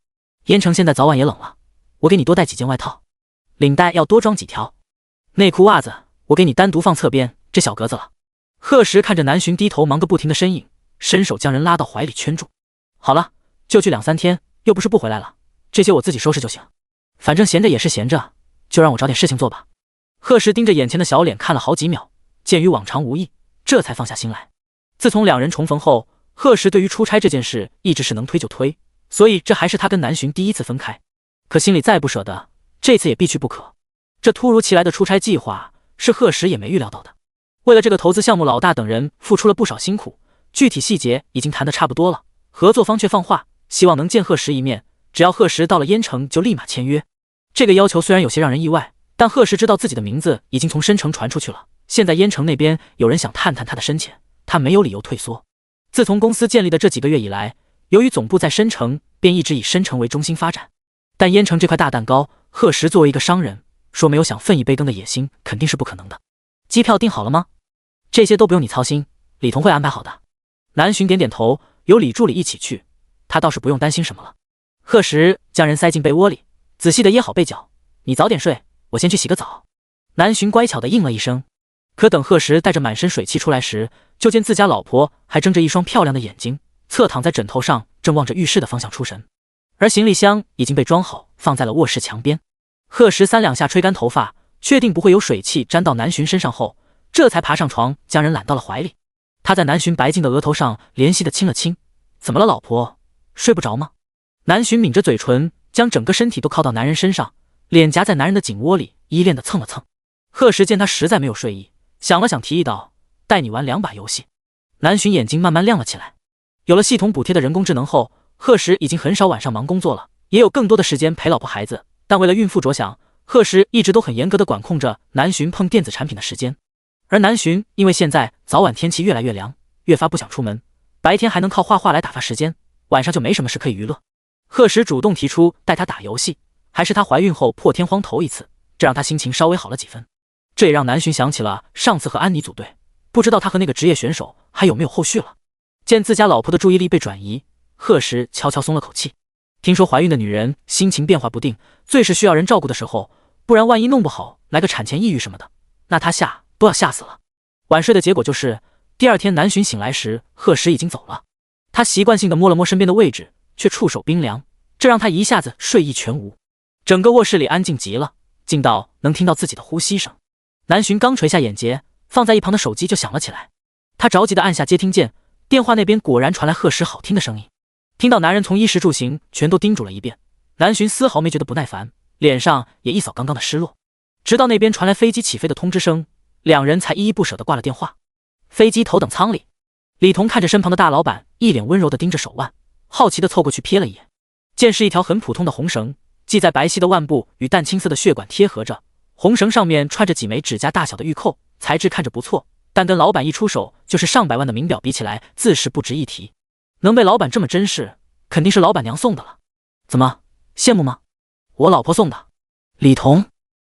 燕城现在早晚也冷了，我给你多带几件外套，领带要多装几条，内裤袜子我给你单独放侧边这小格子了。贺石看着南巡低头忙个不停的身影，伸手将人拉到怀里圈住。好了，就去2-3天，又不是不回来了，这些我自己收拾就行，反正闲着也是闲着，就让我找点事情做吧。贺石盯着眼前的小脸看了好几秒，见与往常无异，这才放下心来。自从两人重逢后，贺石对于出差这件事一直是能推就推，所以这还是他跟南巡第一次分开。可心里再不舍得，这次也必去不可。这突如其来的出差计划是贺石也没预料到的。为了这个投资项目，老大等人付出了不少辛苦，具体细节已经谈得差不多了，合作方却放话希望能见贺石一面，只要贺石到了燕城就立马签约。这个要求虽然有些让人意外，但贺石知道自己的名字已经从申城传出去了，现在燕城那边有人想探探他的深浅，他没有理由退缩。自从公司建立的这几个月以来，由于总部在申城，便一直以申城为中心发展。但燕城这块大蛋糕，贺石作为一个商人，说没有想分一杯羹的野心肯定是不可能的。机票订好了吗？这些都不用你操心，李彤会安排好的。南巡点点头，有李助理一起去，他倒是不用担心什么了。贺石将人塞进被窝里，仔细的掖好被角，你早点睡，我先去洗个澡。南巡乖巧的应了一声。可等贺石带着满身水汽出来时，就见自家老婆还睁着一双漂亮的眼睛，侧躺在枕头上，正望着浴室的方向出神。而行李箱已经被装好，放在了卧室墙边。贺石3两下吹干头发，确定不会有水汽沾到南巡身上后，这才爬上床，将人揽到了怀里。他在南巡白净的额头上怜惜的亲了亲。怎么了，老婆？睡不着吗？南巡抿着嘴唇，将整个身体都靠到男人身上，脸夹在男人的颈窝里，依恋的蹭了蹭。贺石见他实在没有睡意，想了想提议道：“带你玩2把游戏。”南巡眼睛慢慢亮了起来。有了系统补贴的人工智能后，贺石已经很少晚上忙工作了，也有更多的时间陪老婆孩子。但为了孕妇着想，贺石一直都很严格的管控着南巡碰电子产品的时间。而南巡因为现在早晚天气越来越凉，越发不想出门，白天还能靠画画来打发时间，晚上就没什么事可以娱乐。贺石主动提出带她打游戏，还是她怀孕后破天荒头一次，这让她心情稍微好了几分。这也让南巡想起了上次和安妮组队，不知道他和那个职业选手还有没有后续了。见自家老婆的注意力被转移，贺石悄悄松了口气。听说怀孕的女人心情变化不定，最是需要人照顾的时候，不然万一弄不好来个产前抑郁什么的，那他都要吓死了。晚睡的结果就是，第二天南巡醒来时，贺石已经走了。他习惯性的摸了摸身边的位置，却触手冰凉，这让他一下子睡意全无。整个卧室里安静极了，静到能听到自己的呼吸声。南巡刚垂下眼睫，放在一旁的手机就响了起来。他着急地按下接听键，电话那边果然传来贺石好听的声音。听到男人从衣食住行全都叮嘱了一遍，南巡丝毫没觉得不耐烦，脸上也一扫刚刚的失落。直到那边传来飞机起飞的通知声，两人才依依不舍地挂了电话。飞机头等舱里，李彤看着身旁的大老板，一脸温柔地盯着手腕，好奇地凑过去瞥了一眼。剑是一条很普通的红绳，系在白皙的腕部与淡青色的血管贴合着，红绳上面串着几枚指甲大小的玉扣，材质看着不错，但跟老板一出手就是上百万的名表比起来，自是不值一提。能被老板这么珍视，肯定是老板娘送的了。怎么，羡慕吗？我老婆送的。李彤，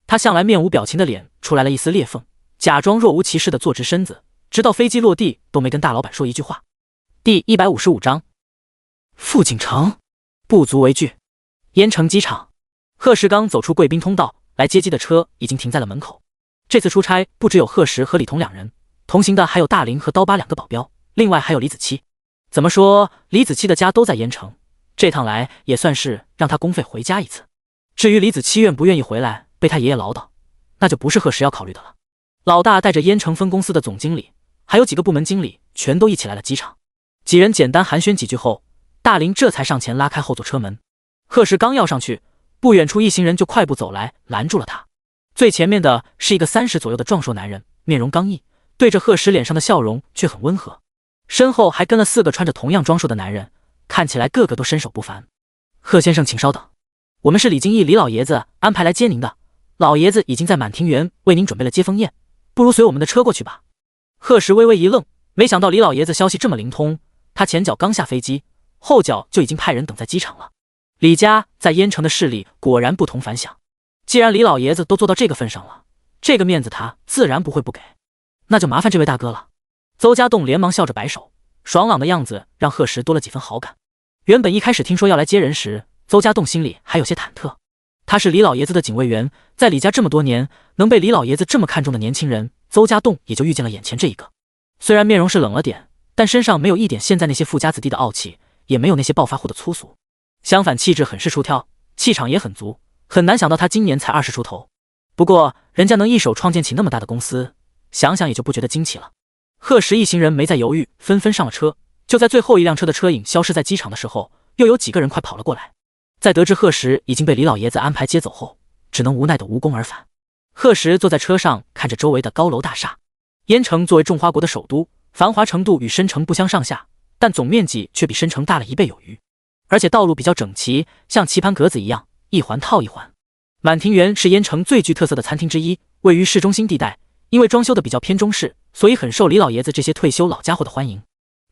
他向来面无表情的脸出来了一丝裂缝，假装若无其事的坐直身子，直到飞机落地都没跟大老板说一句话。第155章，傅景城不足为惧。燕城机场，贺石刚走出贵宾通道，来接机的车已经停在了门口。这次出差不只有贺石和李彤两人，同行的还有大林和刀疤两个保镖，另外还有李子柒。怎么说，李子柒的家都在燕城，这趟来也算是让他公费回家一次。至于李子柒愿不愿意回来被他爷爷唠叨，那就不是贺石要考虑的了。老大带着燕城分公司的总经理还有几个部门经理全都一起来了机场。几人简单寒暄几句后，大林这才上前拉开后座车门。贺石刚要上去，不远处一行人就快步走来拦住了他。最前面的是一个30左右的壮硕男人，面容刚毅，对着贺石脸上的笑容却很温和。身后还跟了4个穿着同样装束的男人，看起来个个都身手不凡。贺先生请稍等，我们是李金义李老爷子安排来接您的，老爷子已经在满庭园为您准备了接风宴，不如随我们的车过去吧。贺石微微一愣，没想到李老爷子消息这么灵通，他前脚刚下飞机，后脚就已经派人等在机场了。李家在燕城的势力果然不同凡响，既然李老爷子都做到这个份上了，这个面子他自然不会不给，那就麻烦这位大哥了。邹家栋连忙笑着摆手，爽朗的样子让贺石多了几分好感。原本一开始听说要来接人时，邹家栋心里还有些忐忑。他是李老爷子的警卫员，在李家这么多年，能被李老爷子这么看重的年轻人，邹家栋也就遇见了眼前这一个。虽然面容是冷了点，但身上没有一点现在那些富家子弟的傲气，也没有那些暴发户的粗俗，相反气质很是出挑，气场也很足。很难想到他今年才20出头，不过人家能一手创建起那么大的公司，想想也就不觉得惊奇了。贺石一行人没再犹豫，纷纷上了车。就在最后一辆车的车影消失在机场的时候，又有几个人快跑了过来。在得知贺石已经被李老爷子安排接走后，只能无奈的无功而返。贺石坐在车上，看着周围的高楼大厦。燕城作为种花国的首都，繁华程度与申城不相上下，但总面积却比申城大了1倍有余，而且道路比较整齐，像棋盘格子一样，一环套一环。满庭园是燕城最具特色的餐厅之一，位于市中心地带，因为装修的比较偏中式，所以很受李老爷子这些退休老家伙的欢迎。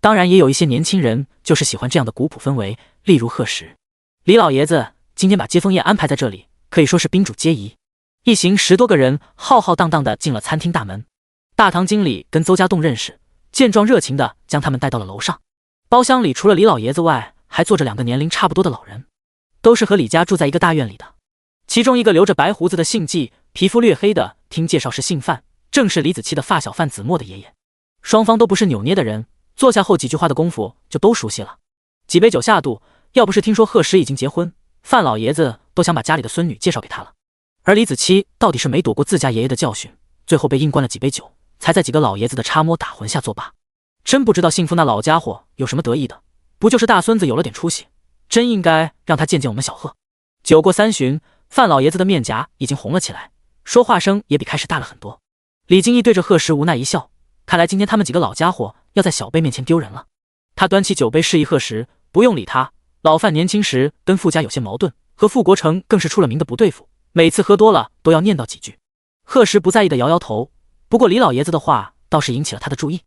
当然也有一些年轻人就是喜欢这样的古朴氛围，例如贺石。李老爷子今天把接风宴安排在这里，可以说是宾主皆宜。一行10多个人浩浩荡荡地进了餐厅大门。大堂经理跟邹家栋认识，见状热情地将他们带到了楼上。包厢里除了李老爷子外，还坐着2个年龄差不多的老人，都是和李家住在一个大院里的。其中一个留着白胡子的姓纪，皮肤略黑的，听介绍是姓范，正是李子柒的发小范子墨的爷爷。双方都不是扭捏的人，坐下后几句话的功夫就都熟悉了。几杯酒下肚，要不是听说贺石已经结婚，范老爷子都想把家里的孙女介绍给他了。而李子柒到底是没躲过自家爷爷的教训，最后被硬灌了几杯酒，才在几个老爷子的插摸打魂下作罢。真不知道幸福那老家伙有什么得意的，不就是大孙子有了点出息，真应该让他见见我们小贺。酒过3巡，范老爷子的面颊已经红了起来，说话声也比开始大了很多。李金义对着贺石无奈一笑，看来今天他们几个老家伙要在小辈面前丢人了。他端起酒杯示意贺石不用理他。老范年轻时跟傅家有些矛盾，和傅国成更是出了名的不对付，每次喝多了都要念叨几句。贺石不在意的摇摇头，不过李老爷子的话倒是引起了他的注意。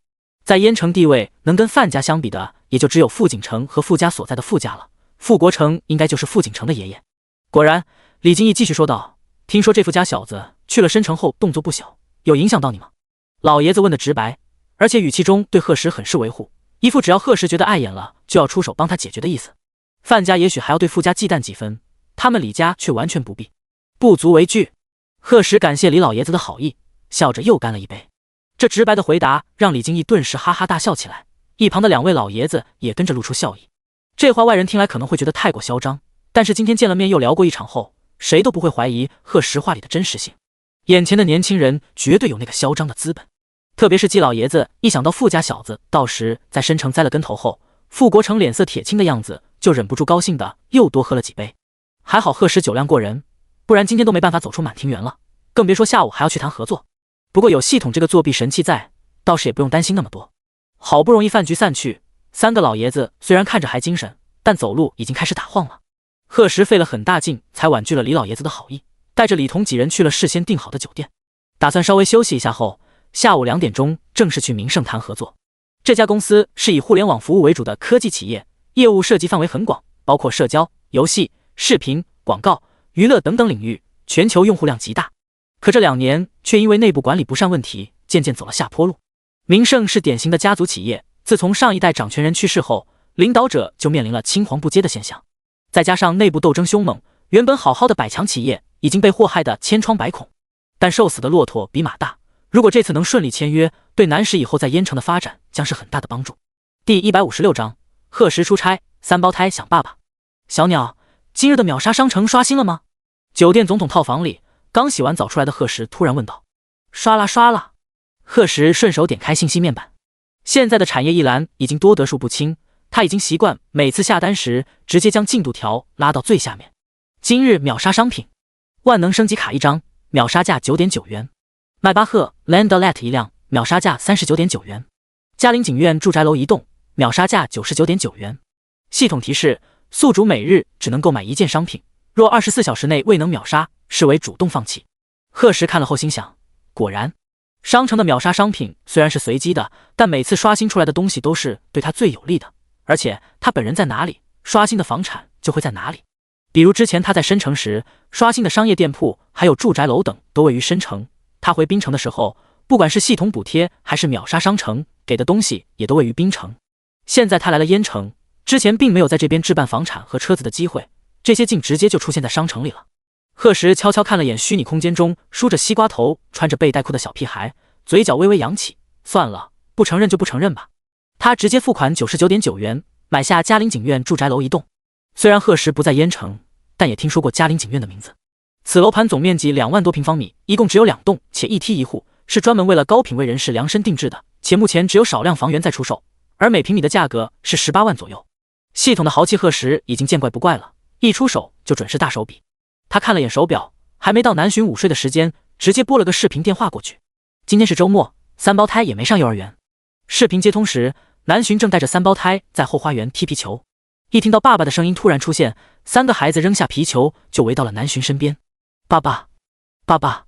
在燕城地位能跟范家相比的，也就只有傅景城和傅家所在的傅家了。傅国成应该就是傅景城的爷爷。果然，李金义继续说道：“听说这傅家小子去了申城后动作不小，有影响到你吗？”老爷子问的直白，而且语气中对贺石很是维护，一副只要贺石觉得碍眼了就要出手帮他解决的意思。范家也许还要对傅家忌惮几分，他们李家却完全不必，不足为惧。贺石感谢李老爷子的好意，笑着又干了一杯。这直白的回答让李金义顿时哈哈大笑起来，一旁的2位老爷子也跟着露出笑意。这话外人听来可能会觉得太过嚣张，但是今天见了面又聊过一场后，谁都不会怀疑贺石话里的真实性。眼前的年轻人绝对有那个嚣张的资本，特别是季老爷子一想到傅家小子到时在申城栽了跟头后，傅国成脸色铁青的样子，就忍不住高兴的又多喝了几杯。还好贺石酒量过人，不然今天都没办法走出满庭园了，更别说下午还要去谈合作。不过有系统这个作弊神器在，倒是也不用担心那么多。好不容易饭局散去，3个老爷子虽然看着还精神，但走路已经开始打晃了。贺石费了很大劲才婉拒了李老爷子的好意，带着李彤几人去了事先订好的酒店，打算稍微休息一下后，下午2点钟正式去明盛谈合作。这家公司是以互联网服务为主的科技企业，业务涉及范围很广，包括社交、游戏、视频、广告、娱乐等等领域，全球用户量极大。可这2年却因为内部管理不善问题，渐渐走了下坡路。明盛是典型的家族企业，自从上一代掌权人去世后，领导者就面临了青黄不接的现象，再加上内部斗争凶猛，原本好好的百强企业已经被祸害得千疮百孔。但瘦死的骆驼比马大，如果这次能顺利签约，对南石以后在燕城的发展将是很大的帮助。第156章，贺石出差，3胞胎想爸爸。小鸟，今日的秒杀商城刷新了吗？酒店总统套房里，刚洗完澡出来的贺石突然问道。刷啦刷啦。贺石顺手点开信息面板，现在的产业一栏已经多得数不清，他已经习惯每次下单时直接将进度条拉到最下面。今日秒杀商品，万能升级卡1张，秒杀价 9.9 元；迈巴赫 Landlet 1辆，秒杀价 39.9 元；嘉陵景苑住宅楼1栋，秒杀价 99.9 元。系统提示：宿主每日只能购买1件商品，若24小时内未能秒杀，视为主动放弃。贺石看了后心想，果然，商城的秒杀商品虽然是随机的，但每次刷新出来的东西都是对他最有利的，而且他本人在哪里，刷新的房产就会在哪里。比如之前他在申城时，刷新的商业店铺还有住宅楼等都位于申城，他回滨城的时候，不管是系统补贴还是秒杀商城给的东西也都位于滨城。现在他来了燕城，之前并没有在这边置办房产和车子的机会，这些竟直接就出现在商城里了。贺石悄悄看了眼虚拟空间中梳着西瓜头穿着背带裤的小屁孩，嘴角微微扬起，算了，不承认就不承认吧。他直接付款 99.9 元买下嘉陵景苑住宅楼1栋。虽然贺石不在燕城，但也听说过嘉陵景苑的名字。此楼盘总面积2万多平方米，一共只有2栋，且一梯一户，是专门为了高品位人士量身定制的，且目前只有少量房源在出售，而每平米的价格是18万左右。系统的豪气贺石已经见怪不怪了，一出手就准是大手笔。他看了眼手表，还没到南巡午睡的时间，直接拨了个视频电话过去。今天是周末，3胞胎也没上幼儿园。视频接通时，南巡正带着3胞胎在后花园踢皮球。一听到爸爸的声音突然出现，3个孩子扔下皮球就围到了南巡身边。爸爸，爸爸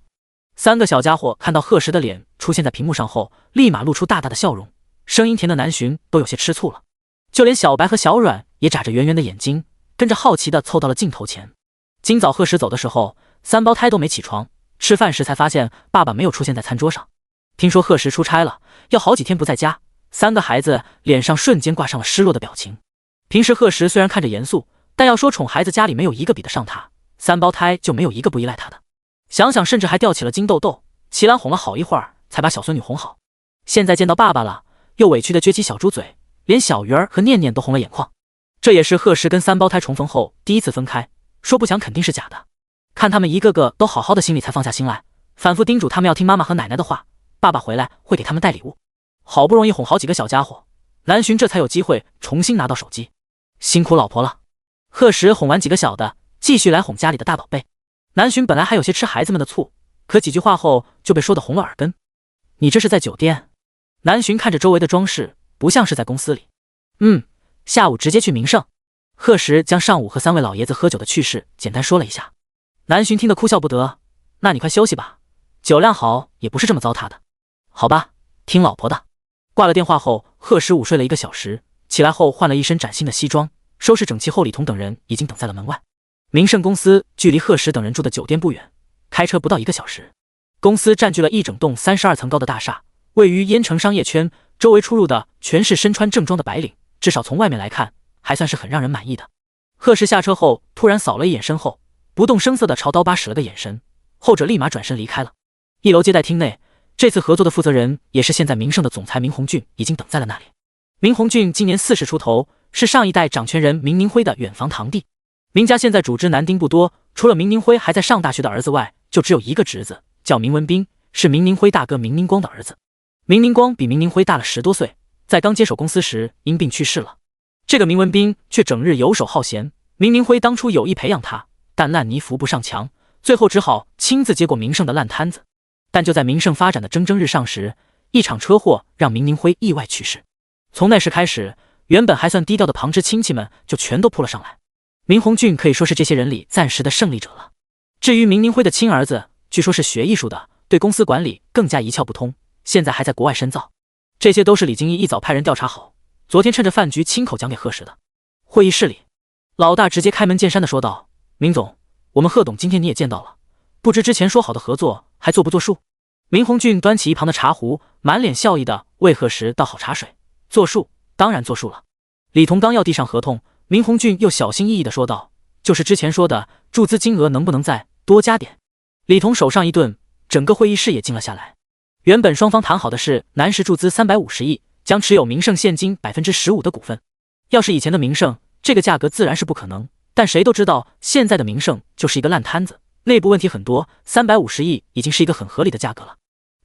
！3个小家伙看到贺石的脸出现在屏幕上后，立马露出大大的笑容，声音甜的南巡都有些吃醋了。就连小白和小阮也眨着圆圆的眼睛，跟着好奇地凑到了镜头前。今早贺石走的时候，3胞胎都没起床，吃饭时才发现爸爸没有出现在餐桌上。听说贺石出差了，要好几天不在家，3个孩子脸上瞬间挂上了失落的表情。平时贺石虽然看着严肃，但要说宠孩子家里没有一个比得上他，3胞胎就没有一个不依赖他的。想想甚至还掉起了金豆豆，齐兰哄了好一会儿才把小孙女哄好。现在见到爸爸了，又委屈地撅起小猪嘴，连小鱼儿和念念都红了眼眶。这也是贺石跟3胞胎重逢后第一次分开，说不想肯定是假的。看他们一个个都好好的，心里才放下心来，反复叮嘱他们要听妈妈和奶奶的话，爸爸回来会给他们带礼物。好不容易哄好几个小家伙，南巡这才有机会重新拿到手机。辛苦老婆了。贺石哄完几个小的，继续来哄家里的大宝贝。南巡本来还有些吃孩子们的醋，可几句话后就被说得红了耳根。你这是在酒店？南巡看着周围的装饰，不像是在公司里。下午直接去明盛。贺石将上午和3位老爷子喝酒的趣事简单说了一下。南巡听得哭笑不得，那你快休息吧，酒量好也不是这么糟蹋的。好吧，听老婆的。挂了电话后，贺石午睡了1个小时，起来后换了一身崭新的西装，收拾整齐后，李彤等人已经等在了门外。明盛公司距离贺石等人住的酒店不远，开车不到1个小时。公司占据了一整栋32层高的大厦，位于燕城商业圈，周围出入的全是身穿正装的白领，至少从外面来看还算是很让人满意的。贺石下车后突然扫了一眼身后，不动声色地朝刀疤使了个眼神，后者立马转身离开了。1楼接待厅内，这次合作的负责人也是现在明盛的总裁明红俊已经等在了那里。明红俊今年40出头，是上一代掌权人明宁辉的远房堂弟。明家现在主织男丁不多，除了明宁辉还在上大学的儿子外，就只有一个侄子，叫明文斌，是明宁辉大哥明宁光的儿子。明宁光比明宁辉大了10多岁，在刚接手公司时因病去世了。这个明文斌却整日游手好闲，明宁辉当初有意培养他，但烂泥扶不上墙，最后只好亲自接过明盛的烂摊子。但就在明盛发展的蒸蒸日上时，一场车祸让明宁辉意外去世。从那时开始，原本还算低调的旁支亲戚们就全都扑了上来。明鸿俊可以说是这些人里暂时的胜利者了。至于明宁辉的亲儿子，据说是学艺术的，对公司管理更加一窍不通，现在还在国外深造。这些都是李经一早派人调查好，昨天趁着饭局亲口讲给贺石的。会议室里，老大直接开门见山的说道：“明总，我们贺董今天你也见到了，不知之前说好的合作还作不作数？”明鸿俊端起一旁的茶壶，满脸笑意的为贺石倒好茶水：“作数，当然作数了。”李彤刚要递上合同，明鸿俊又小心翼翼的说道：“就是之前说的注资金额能不能再多加点？”李彤手上一顿，整个会议室也静了下来。原本双方谈好的是南石注资350亿，将持有明盛现金15%的股份。要是以前的明盛，这个价格自然是不可能，但谁都知道现在的明盛就是一个烂摊子，内部问题很多，350亿已经是一个很合理的价格了。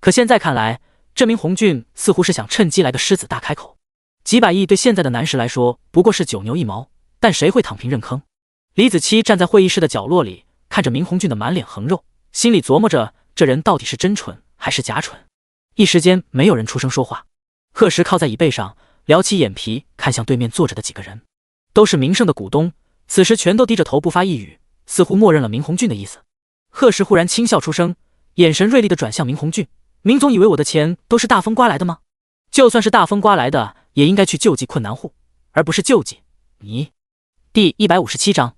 可现在看来，这明鸿俊似乎是想趁机来个狮子大开口。几百亿对现在的南石来说不过是9牛1毛，但谁会躺平认坑？李子柒站在会议室的角落里，看着明鸿俊的满脸横肉，心里琢磨着这人到底是真蠢还是假蠢。一时间没有人出声说话。贺石靠在椅背上，撩起眼皮看向对面坐着的几个人，都是明盛的股东，此时全都低着头不发一语，似乎默认了明鸿俊的意思。贺石忽然轻笑出声，眼神锐利地转向明鸿俊：“明总以为我的钱都是大风刮来的吗？就算是大风刮来的，也应该去救济困难户，而不是救济你。”第157章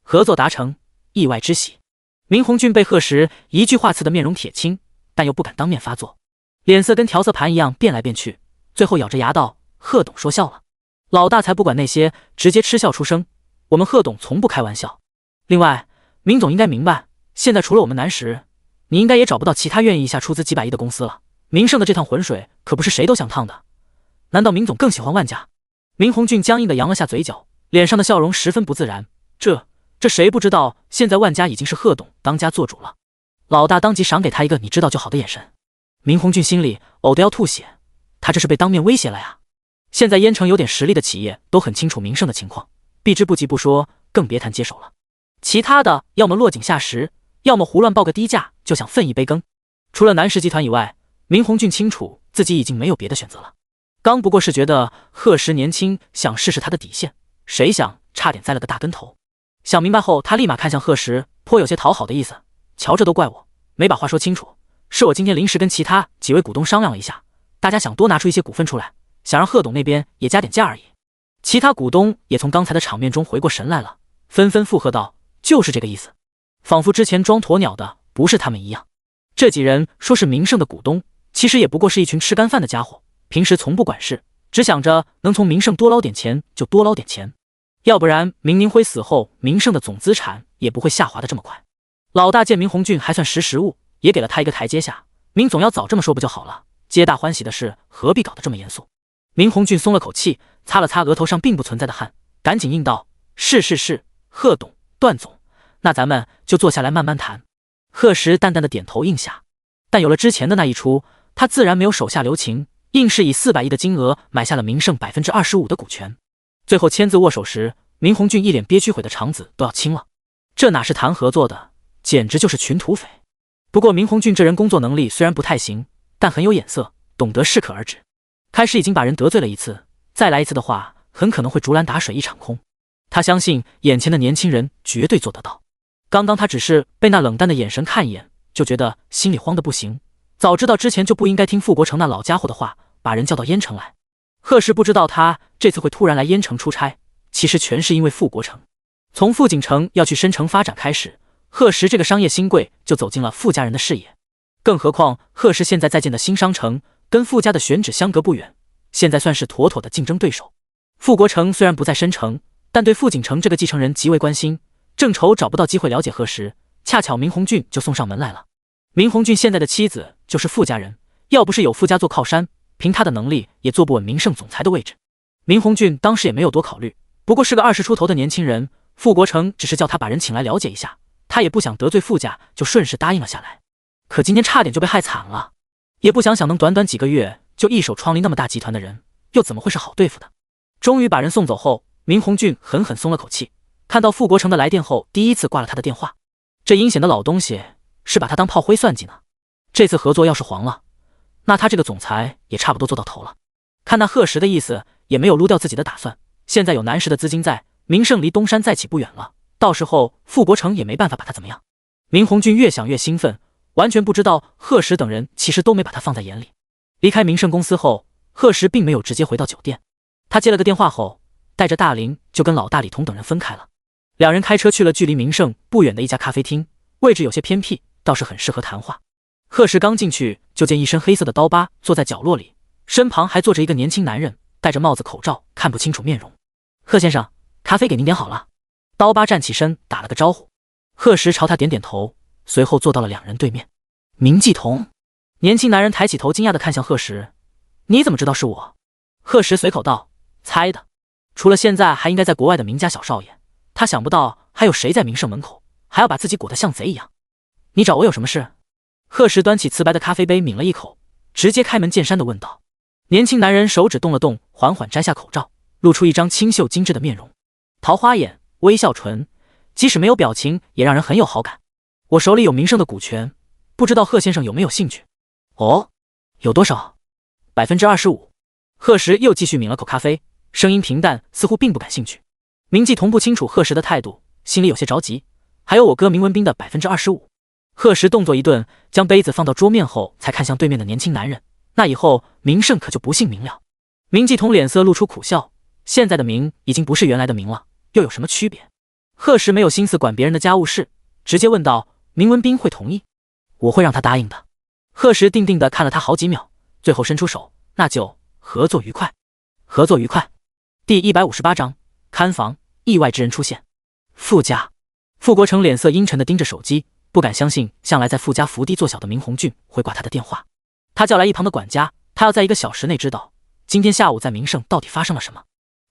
合作达成，意外之喜。明鸿俊被贺石一句话刺得面容铁青，但又不敢当面发作，脸色跟调色盘一样变来变去，最后咬着牙道：“贺董说笑了。”老大才不管那些，直接嗤笑出声：“我们贺董从不开玩笑。另外，明总应该明白，现在除了我们南石，你应该也找不到其他愿意一下出资几百亿的公司了。明盛的这趟浑水可不是谁都想趟的，难道明总更喜欢万家？”明鸿俊僵硬地扬了下嘴角，脸上的笑容十分不自然。这谁不知道，现在万家已经是贺董当家做主了。老大当即赏给他一个你知道就好的眼神。明鸿俊心里呕得要吐血，他这是被当面威胁了呀。现在燕城有点实力的企业都很清楚明盛的情况，避之不及不说，更别谈接手了。其他的要么落井下石，要么胡乱报个低价就想分一杯羹。除了南石集团以外，明鸿俊清楚自己已经没有别的选择了。刚不过是觉得贺石年轻，想试试他的底线，谁想差点栽了个大跟头。想明白后，他立马看向贺石，颇有些讨好的意思：“瞧，这都怪我没把话说清楚，是我今天临时跟其他几位股东商量了一下，大家想多拿出一些股份出来，想让贺董那边也加点价而已。”其他股东也从刚才的场面中回过神来了，纷纷附和道：“就是这个意思。”仿佛之前装鸵鸟的不是他们一样。这几人说是明盛的股东，其实也不过是一群吃干饭的家伙，平时从不管事，只想着能从明盛多捞点钱就多捞点钱。要不然明宁辉死后，明盛的总资产也不会下滑的这么快。老大见明鸿俊还算识时务，也给了他一个台阶下。明总要早这么说不就好了？皆大欢喜的事，何必搞得这么严肃？明鸿俊松了口气，擦了擦额头上并不存在的汗，赶紧应道：“是，贺董、段总，那咱们就坐下来慢慢谈。”贺石淡淡的点头应下，但有了之前的那一出，他自然没有手下留情，硬是以400亿的金额买下了明盛25%的股权。最后签字握手时，明鸿俊一脸憋屈悔的肠子都要青了。这哪是谈合作的，简直就是群土匪。不过明鸿俊这人工作能力虽然不太行，但很有眼色，懂得适可而止。开始已经把人得罪了一次，再来一次的话，很可能会竹篮打水一场空。他相信眼前的年轻人绝对做得到。刚刚他只是被那冷淡的眼神看一眼，就觉得心里慌得不行。早知道之前就不应该听傅国成那老家伙的话，把人叫到燕城来。贺石不知道他这次会突然来燕城出差，其实全是因为傅国成。从傅景成要去深城发展开始，贺石这个商业新贵就走进了傅家人的视野。更何况贺石现在在建的新商城跟傅家的选址相隔不远，现在算是妥妥的竞争对手。傅国成虽然不在深城，但对傅景成这个继承人极为关心，正愁找不到机会了解贺石，恰巧明鸿俊就送上门来了。明鸿俊现在的妻子就是傅家人，要不是有傅家做靠山，凭他的能力也坐不稳明盛总裁的位置。明鸿俊当时也没有多考虑，不过是个20出头的年轻人，傅国成只是叫他把人请来了解一下，他也不想得罪傅家，就顺势答应了下来。可今天差点就被害惨了，也不想能短短几个月就一手创立那么大集团的人，又怎么会是好对付的？终于把人送走后，明鸿俊狠狠松了口气，看到傅国成的来电后，第一次挂了他的电话。这阴险的老东西是把他当炮灰算计呢。这次合作要是黄了，那他这个总裁也差不多做到头了。看那贺石的意思，也没有撸掉自己的打算。现在有南石的资金在，明胜离东山再起不远了，到时候傅国成也没办法把他怎么样。明鸿俊越想越兴奋，完全不知道贺石等人其实都没把他放在眼里。离开明胜公司后，贺石并没有直接回到酒店，他接了个电话后，带着大林就跟老大李彤等人分开了。两人开车去了距离明胜不远的一家咖啡厅，位置有些偏僻，倒是很适合谈话。贺石刚进去就见一身黑色的刀疤坐在角落里，身旁还坐着一个年轻男人，戴着帽子口罩，看不清楚面容。贺先生，咖啡给您点好了。刀疤站起身打了个招呼，贺石朝他点点头，随后坐到了两人对面。明继同。年轻男人抬起头惊讶地看向贺石，你怎么知道是我？贺石随口道，猜的。除了现在还应该在国外的明家小少爷，他想不到还有谁在明胜门口，还要把自己裹得像贼一样。你找我有什么事？贺石端起瓷白的咖啡杯抿了一口，直接开门见山地问道。年轻男人手指动了动，缓缓摘下口罩，露出一张清秀精致的面容，桃花眼，微笑唇，即使没有表情也让人很有好感。我手里有明胜的股权，不知道贺先生有没有兴趣？哦，有多少？25%。贺石又继续抿了口咖啡，声音平淡，似乎并不感兴趣。明继同不清楚贺石的态度，心里有些着急。还有我哥明文斌的25%。贺石动作一顿，将杯子放到桌面后，才看向对面的年轻男人。那以后明胜可就不姓明了。明继同脸色露出苦笑，现在的明已经不是原来的明了，又有什么区别？贺石没有心思管别人的家务事，直接问道：明文斌会同意？我会让他答应的。贺石定定地看了他好几秒，最后伸出手，那就合作愉快。合作愉快。第158章看房，意外之人出现。傅家。傅国成脸色阴沉地盯着手机，不敢相信向来在傅家伏低做小的明鸿俊会挂他的电话。他叫来一旁的管家，他要在1个小时内知道今天下午在明胜到底发生了什么。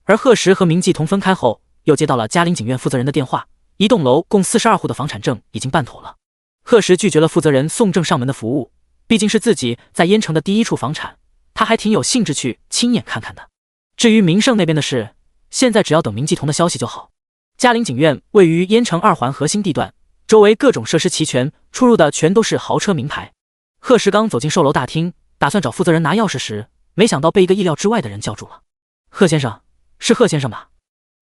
而贺石和明继同分开后，又接到了嘉陵景苑负责人的电话，一栋楼共42户的房产证已经办妥了。贺石拒绝了负责人送证上门的服务，毕竟是自己在燕城的第一处房产，他还挺有兴致去亲眼看看的。至于明胜那边的事，现在只要等明继同的消息就好。嘉陵景苑位于燕城2环核心地段，周围各种设施齐全，出入的全都是豪车名牌。贺石刚走进售楼大厅，打算找负责人拿钥匙时，没想到被一个意料之外的人叫住了。贺先生，是贺先生吧？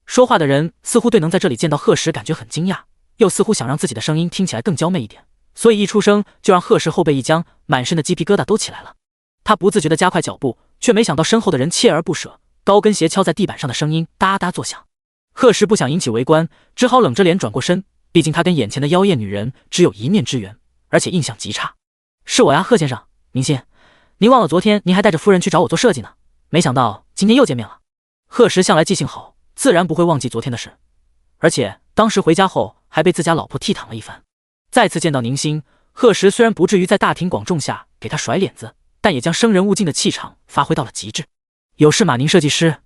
说话的人似乎对能在这里见到贺石感觉很惊讶，又似乎想让自己的声音听起来更娇媚一点，所以一出声就让贺石后背一僵，满身的鸡皮疙瘩都起来了。他不自觉地加快脚步，却没想到身后的人锲而不舍，高跟鞋敲在地板上的声音哒哒作响。贺石不想引起围观，只好冷着脸转过身，毕竟他跟眼前的妖艳女人只有一面之缘，而且印象极差。是我呀，贺先生，您信？您忘了昨天您还带着夫人去找我做设计呢，没想到今天又见面了。贺石向来记性好，自然不会忘记昨天的事，而且当时回家后还被自家老婆倜傥了一番。再次见到宁心，贺石虽然不至于在大庭广众下给他甩脸子，但也将生人勿近的气场发挥到了极致。有事吗，宁设计师？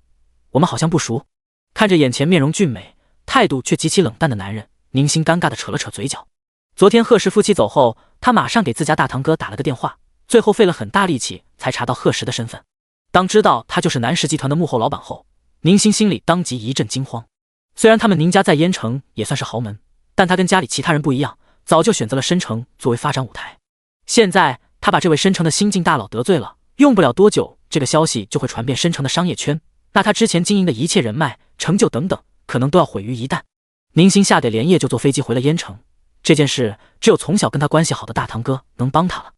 我们好像不熟。看着眼前面容俊美，态度却极其冷淡的男人，宁心尴尬地扯了扯嘴角。昨天贺氏夫妻走后，他马上给自家大堂哥打了个电话，最后费了很大力气才查到贺石的身份。当知道他就是南石集团的幕后老板后，宁心心里当即一阵惊慌。虽然他们宁家在燕城也算是豪门，但他跟家里其他人不一样，早就选择了申城作为发展舞台。现在他把这位申城的新晋大佬得罪了，用不了多久，这个消息就会传遍申城的商业圈，那他之前经营的一切人脉、成就等等，可能都要毁于一旦。宁心下得连夜就坐飞机回了燕城，这件事只有从小跟他关系好的大堂哥能帮他了。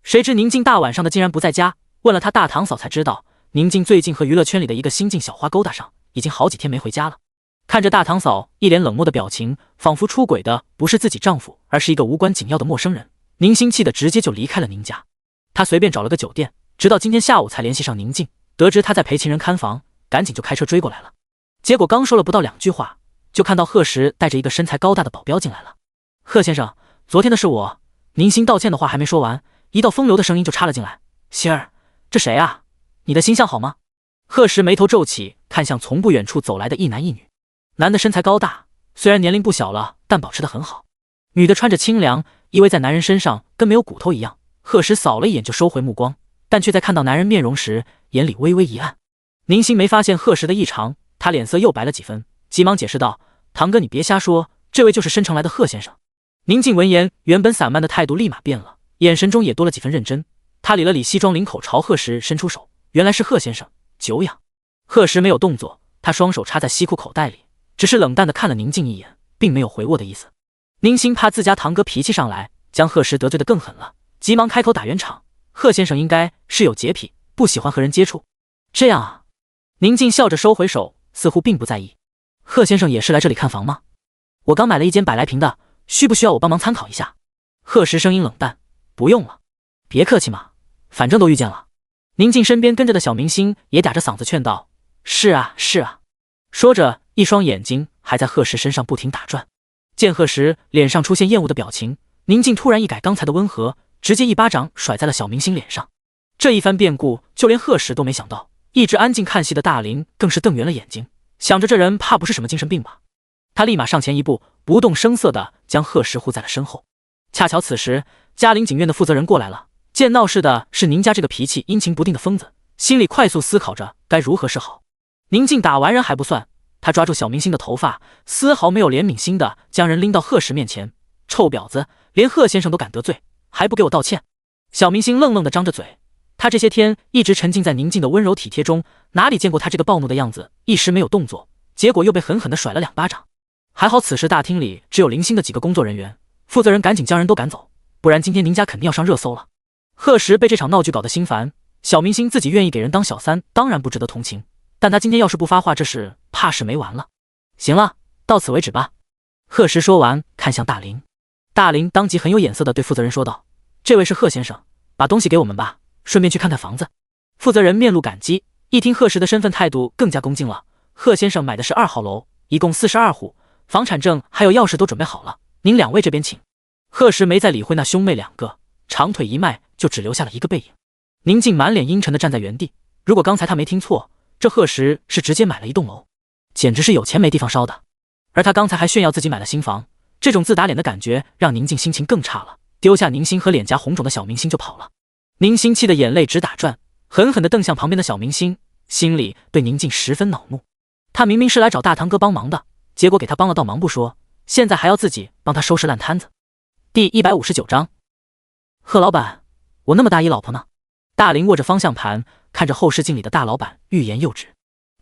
谁知宁静大晚上的竟然不在家，问了他大堂嫂才知道，宁静最近和娱乐圈里的一个新晋小花勾搭上，已经好几天没回家了。看着大堂嫂一脸冷漠的表情，仿佛出轨的不是自己丈夫，而是一个无关紧要的陌生人，宁心气的直接就离开了宁家。他随便找了个酒店，直到今天下午才联系上宁静，得知他在陪情人看房，赶紧就开车追过来了。结果刚说了不到2句话，就看到贺石带着一个身材高大的保镖进来了。贺先生，昨天的是我。宁心道歉的话还没说完，一道风流的声音就插了进来。希儿，这谁啊？你的形象好吗？贺石眉头皱起，看向从不远处走来的一男一女。男的身材高大，虽然年龄不小了，但保持得很好。女的穿着清凉，依偎在男人身上跟没有骨头一样。贺石扫了一眼就收回目光，但却在看到男人面容时，眼里微微一暗。宁心没发现贺石的异常，他脸色又白了几分，急忙解释道：堂哥你别瞎说，这位就是申城来的贺先生。宁静闻言，原本散漫的态度立马变了，眼神中也多了几分认真。他理了理西装领口，朝贺石伸出手，原来是贺先生，久仰。贺石没有动作，他双手插在西裤口袋里，只是冷淡的看了宁静一眼，并没有回握的意思。宁心怕自家堂哥脾气上来，将贺石得罪得更狠了，急忙开口打圆场：“贺先生应该是有洁癖，不喜欢和人接触。”这样啊。宁静笑着收回手，似乎并不在意。贺先生也是来这里看房吗？我刚买了一间100来平的，需不需要我帮忙参考一下？贺石声音冷淡：“不用了。”别客气嘛，反正都遇见了。宁静身边跟着的小明星也嗲着嗓子劝道：“是啊，是啊。”说着，一双眼睛还在贺石身上不停打转。见贺石脸上出现厌恶的表情，宁静突然一改刚才的温和，直接一巴掌甩在了小明星脸上。这一番变故，就连贺石都没想到。一直安静看戏的大林更是瞪圆了眼睛，想着这人怕不是什么精神病吧。他立马上前一步，不动声色地将贺石护在了身后。恰巧此时，嘉陵景院的负责人过来了，见闹事的是宁家这个脾气阴晴不定的疯子，心里快速思考着该如何是好。宁静打完人还不算，他抓住小明星的头发，丝毫没有怜悯心的将人拎到贺石面前：“臭婊子，连贺先生都敢得罪，还不给我道歉！”小明星愣愣地张着嘴，他这些天一直沉浸在宁静的温柔体贴中，哪里见过他这个暴怒的样子，一时没有动作，结果又被狠狠地甩了2巴掌。还好此时大厅里只有零星的几个工作人员，负责人赶紧将人都赶走，不然今天宁家肯定要上热搜了。贺石被这场闹剧搞得心烦，小明星自己愿意给人当小三，当然不值得同情，但他今天要是不发话，这事怕是没完了。行了，到此为止吧。贺石说完，看向大林。大林当即很有眼色地对负责人说道：“这位是贺先生，把东西给我们吧，顺便去看看房子。”负责人面露感激，一听贺石的身份态度更加恭敬了。贺先生买的是2号楼，一共42户，房产证还有钥匙都准备好了，您2位这边请。贺石没再理会那兄妹2个，长腿一迈，就只留下了一个背影。宁静满脸阴沉地站在原地。如果刚才他没听错，这贺石是直接买了一栋楼，简直是有钱没地方烧的。而他刚才还炫耀自己买了新房，这种自打脸的感觉让宁静心情更差了，丢下宁心和脸颊红肿的小明星就跑了。宁心气得眼泪直打转，狠狠地瞪向旁边的小明星，心里对宁静十分恼怒。他明明是来找大堂哥帮忙的，结果给他帮了倒忙不说，现在还要自己帮他收拾烂摊子。第159章，贺老板，我那么大一老婆呢？大林握着方向盘，看着后视镜里的大老板，欲言又止。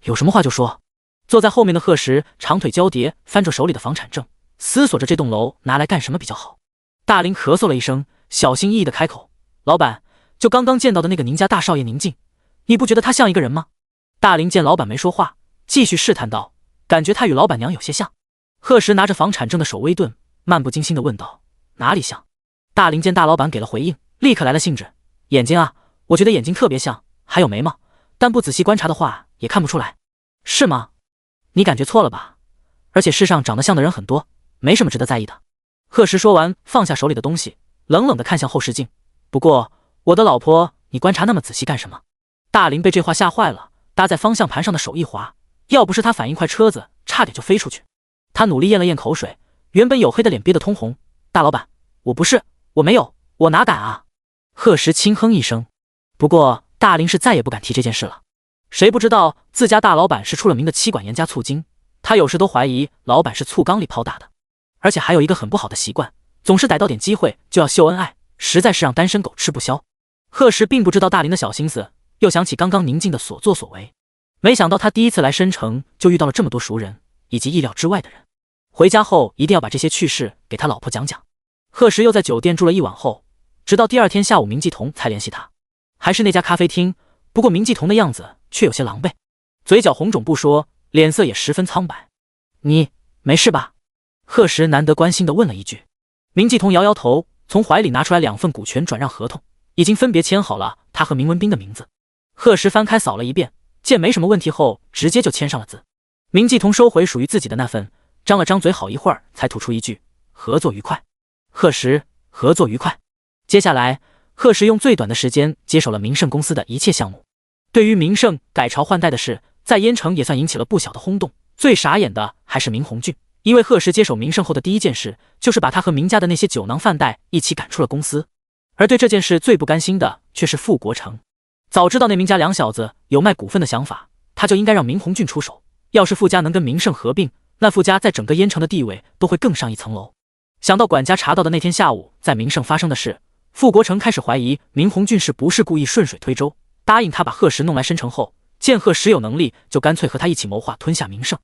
有什么话就说。坐在后面的贺石长腿交叠，翻着手里的房产证，思索着这栋楼拿来干什么比较好。大林咳嗽了一声，小心翼翼地开口：“老板，就刚刚见到的那个宁家大少爷宁静，你不觉得他像一个人吗？”大林见老板没说话，继续试探道：“感觉他与老板娘有些像。”贺石拿着房产证的手微顿，漫不经心地问道：“哪里像？”大林见大老板给了回应，立刻来了兴致：“眼睛啊，我觉得眼睛特别像，还有眉毛，但不仔细观察的话也看不出来。是吗？你感觉错了吧？而且世上长得像的人很多，没什么值得在意的。”贺石说完，放下手里的东西，冷冷地看向后视镜：“不过我的老婆，你观察那么仔细干什么？”大林被这话吓坏了，搭在方向盘上的手一滑，要不是他反应快，车子差点就飞出去。他努力咽了咽口水，原本黝黑的脸憋得通红：“大老板，我不是，我没有，我哪敢啊！”贺石轻哼一声。不过大林是再也不敢提这件事了。谁不知道自家大老板是出了名的妻管严加醋精，他有时都怀疑老板是醋缸里泡大的。而且还有一个很不好的习惯，总是逮到点机会就要秀恩爱，实在是让单身狗吃不消。贺石并不知道大林的小心思，又想起刚刚宁静的所作所为，没想到他第一次来申城就遇到了这么多熟人以及意料之外的人。回家后一定要把这些趣事给他老婆讲讲。贺石又在酒店住了一晚后，直到第2天下午明继同才联系他，还是那家咖啡厅，不过明继同的样子却有些狼狈，嘴角红肿不说，脸色也十分苍白。“你没事吧？”贺石难得关心地问了一句。明继同摇摇头，从怀里拿出来2份股权转让合同，已经分别签好了他和明文斌的名字。贺石翻开扫了一遍，见没什么问题后，直接就签上了字。明继同收回属于自己的那份，张了张嘴，好一会儿才吐出一句：“合作愉快。”贺石，合作愉快。接下来，贺石用最短的时间接手了明盛公司的一切项目。对于明盛改朝换代的事，在燕城也算引起了不小的轰动。最傻眼的还是明鸿俊，因为贺石接手明盛后的第一件事，就是把他和明家的那些酒囊饭袋一起赶出了公司。而对这件事最不甘心的却是傅国成。早知道那明家2小子有卖股份的想法，他就应该让明鸿俊出手。要是傅家能跟明盛合并，那傅家在整个燕城的地位都会更上一层楼。想到管家查到的那天下午在明盛发生的事，傅国成开始怀疑明鸿俊是不是故意顺水推舟，答应他把贺石弄来申城后，见贺石有能力，就干脆和他一起谋划吞下明盛。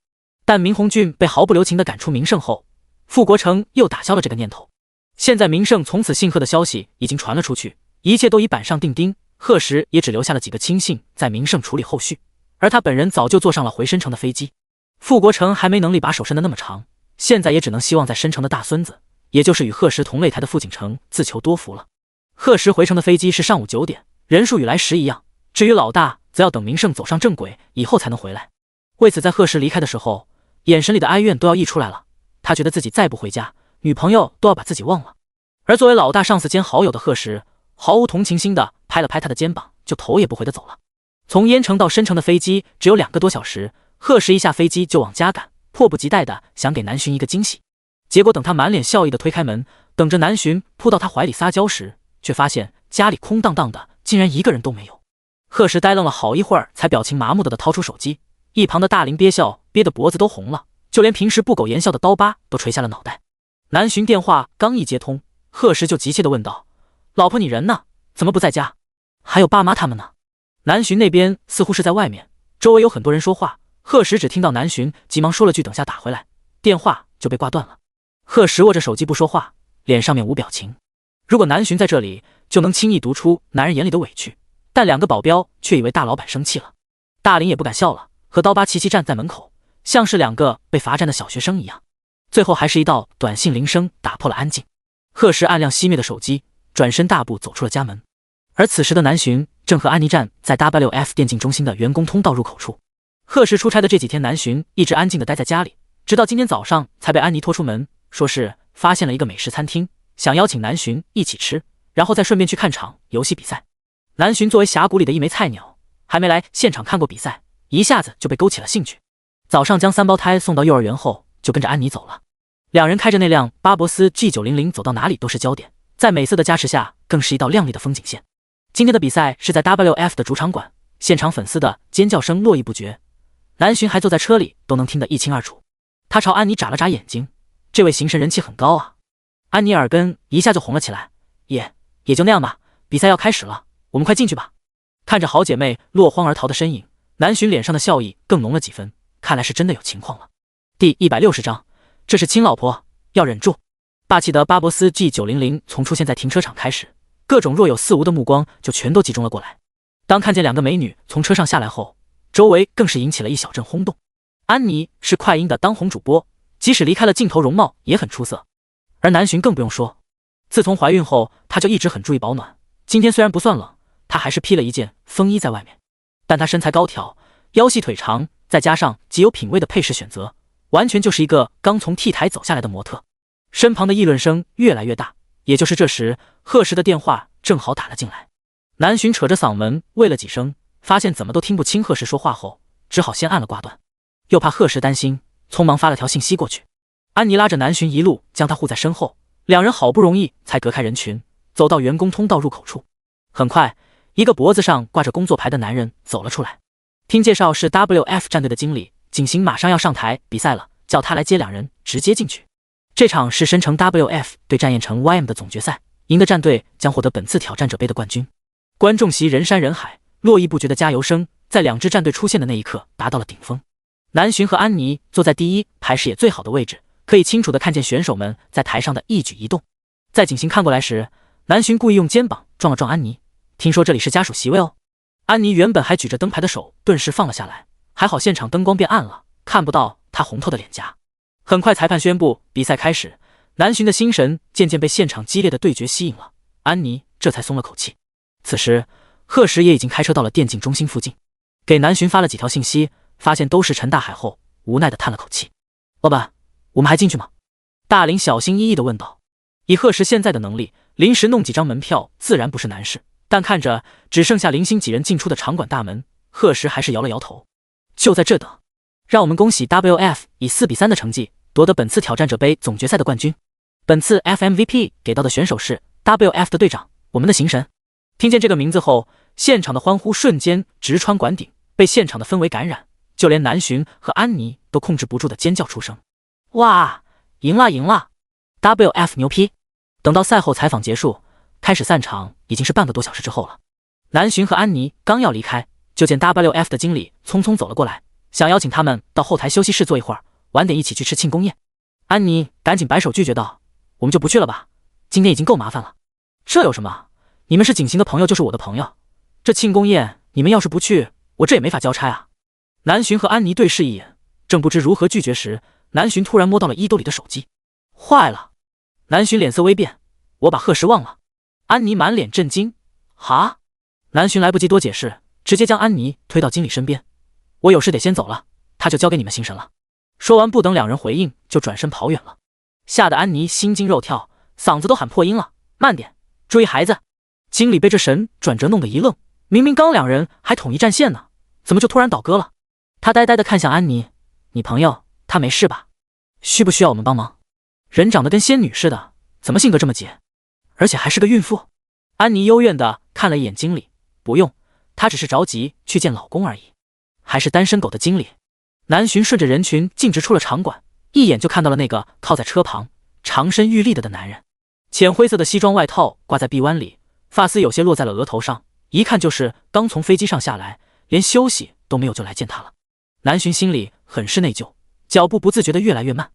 但明鸿俊被毫不留情地赶出名胜后，傅国成又打消了这个念头。现在名胜从此姓贺的消息已经传了出去，一切都已板上钉钉，贺时也只留下了几个亲信在名胜处理后续，而他本人早就坐上了回申城的飞机。傅国成还没能力把手伸得那么长，现在也只能希望在申城的大孙子，也就是与贺时同擂台的傅景成自求多福了。贺时回城的飞机是上午9点，人数与来时一样，至于老大则要等名胜走上正轨以后才能回来。为此在贺时离开的时候，眼神里的哀怨都要溢出来了，他觉得自己再不回家，女朋友都要把自己忘了。而作为老大上司兼好友的贺时毫无同情心的拍了拍他的肩膀，就头也不回的走了。从燕城到申城的飞机只有2个多小时，贺时一下飞机就往家赶，迫不及待的想给南巡一个惊喜。结果等他满脸笑意的推开门，等着南巡扑到他怀里撒娇时，却发现家里空荡荡的，竟然一个人都没有。贺时呆愣了好一会儿，才表情麻木的掏出手机。一旁的大林憋笑憋得脖子都红了，就连平时不苟言笑的刀疤都垂下了脑袋。南巡电话刚一接通，贺时就急切地问道：“老婆，你人呢？怎么不在家？还有爸妈他们呢？”南巡那边似乎是在外面，周围有很多人说话，贺时只听到南巡急忙说了句等下打回来，电话就被挂断了。贺时握着手机不说话，脸上面无表情。如果南巡在这里，就能轻易读出男人眼里的委屈，但2个保镖却以为大老板生气了。大林也不敢笑了，和刀疤齐齐站在门口，像是2个被罚站的小学生一样。最后还是一道短信铃声打破了安静。贺时按亮熄灭的手机，转身大步走出了家门。而此时的南巡正和安妮站在 WF 电竞中心的员工通道入口处。贺时出差的这几天，南巡一直安静地待在家里，直到今天早上才被安妮拖出门，说是发现了一个美食餐厅，想邀请南巡一起吃，然后再顺便去看场游戏比赛。南巡作为峡谷里的一枚菜鸟，还没来现场看过比赛，一下子就被勾起了兴趣。早上将3胞胎送到幼儿园后，就跟着安妮走了。2人开着那辆巴博斯 G900， 走到哪里都是焦点，在美色的加持下，更是一道亮丽的风景线。今天的比赛是在 WF 的主场馆，现场粉丝的尖叫声络绎不绝，南巡还坐在车里都能听得一清二楚。他朝安妮眨了眨眼睛，这位形神人气很高啊。安妮耳根一下就红了起来，也就那样吧，比赛要开始了，我们快进去吧。看着好姐妹落荒而逃的身影，南巡脸上的笑意更浓了几分，看来是真的有情况了。第160章，这是亲老婆，要忍住。霸气的巴博斯 G900 从出现在停车场开始，各种若有似无的目光就全都集中了过来。当看见2个美女从车上下来后，周围更是引起了一小阵轰动。安妮是快音的当红主播，即使离开了镜头，容貌也很出色。而南巡更不用说，自从怀孕后，她就一直很注意保暖。今天虽然不算冷，她还是披了一件风衣在外面。但她身材高挑，腰细腿长，再加上极有品味的配饰选择，完全就是一个刚从 T 台走下来的模特。身旁的议论声越来越大，也就是这时，贺时的电话正好打了进来。南巡扯着嗓门喂了几声，发现怎么都听不清贺时说话后，只好先按了挂断，又怕贺时担心，匆忙发了条信息过去。安妮拉着南巡一路将他护在身后，2人好不容易才隔开人群，走到员工通道入口处。很快，一个脖子上挂着工作牌的男人走了出来，听介绍是 WF 战队的经理景行马上要上台比赛了，叫他来接2人直接进去。这场是申城 WF 对战燕城 YM 的总决赛，赢的战队将获得本次挑战者杯的冠军。观众席人山人海，络绎不绝的加油声在2支战队出现的那一刻达到了顶峰。南巡和安妮坐在第1排视野最好的位置，可以清楚地看见选手们在台上的一举一动。在景行看过来时，南巡故意用肩膀撞了撞安妮，听说这里是家属席位哦。安妮原本还举着灯牌的手顿时放了下来，还好现场灯光变暗了，看不到她红透的脸颊。很快裁判宣布比赛开始，南巡的心神渐渐被现场激烈的对决吸引了，安妮这才松了口气。此时贺时也已经开车到了电竞中心附近，给南巡发了几条信息，发现都是陈大海后，无奈的叹了口气。老板，我们还进去吗？大林小心翼翼地问道。以贺时现在的能力，临时弄几张门票自然不是难事，但看着只剩下零星几人进出的场馆大门，贺时还是摇了摇头。就在这等，让我们恭喜 WF 以4-3的成绩夺得本次挑战者杯总决赛的冠军。本次 FMVP 给到的选手是 WF 的队长，我们的行神。听见这个名字后，现场的欢呼瞬间直穿馆顶，被现场的氛围感染，就连南巡和安妮都控制不住的尖叫出声。哇，赢了赢了 ，WF 牛批！等到赛后采访结束，开始散场已经是半个多小时之后了。南巡和安妮刚要离开，就见 WF 的经理匆匆走了过来，想邀请他们到后台休息室坐一会儿，晚点一起去吃庆功宴。安妮赶紧摆手拒绝道：“我们就不去了吧，今天已经够麻烦了。这有什么？你们是景行的朋友就是我的朋友，这庆功宴你们要是不去，我这也没法交差啊。”南洵和安妮对视一眼，正不知如何拒绝时，南洵突然摸到了衣兜里的手机。坏了！南洵脸色微变，我把贺时忘了。安妮满脸震惊，哈？南洵来不及多解释，直接将安妮推到经理身边。我有事得先走了，他就交给你们行神了。说完不等两人回应，就转身跑远了。吓得安妮心惊肉跳，嗓子都喊破音了。慢点，注意孩子！经理被这神转折弄得一愣，明明刚两人还统一战线呢，怎么就突然倒戈了？他呆呆地看向安妮，你朋友他没事吧？需不需要我们帮忙？人长得跟仙女似的，怎么性格这么急？而且还是个孕妇。安妮幽怨地看了一眼经理，不用，她只是着急去见老公而已。还是单身狗的经理。南洵顺着人群径直出了场馆，一眼就看到了那个靠在车旁长身玉立的男人。浅灰色的西装外套挂在臂弯里，发丝有些落在了额头上，一看就是刚从飞机上下来，连休息都没有就来见他了。南洵心里很是内疚，脚步不自觉地越来越慢。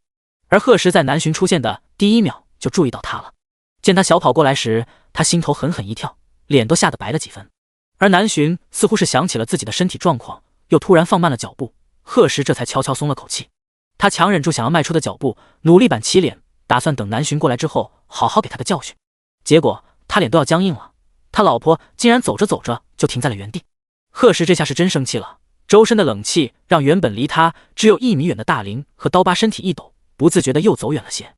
而贺时在南洵出现的第一秒就注意到他了，见他小跑过来时，他心头狠狠一跳，脸都吓得白了几分。而南洵似乎是想起了自己的身体状况，又突然放慢了脚步，贺时这才悄悄松了口气。他强忍住想要迈出的脚步，努力板起脸，打算等南洵过来之后好好给他个教训。结果他脸都要僵硬了，他老婆竟然走着走着就停在了原地。贺时这下是真生气了，周身的冷气让原本离他只有1米远的大林和刀疤身体一抖，不自觉的又走远了些。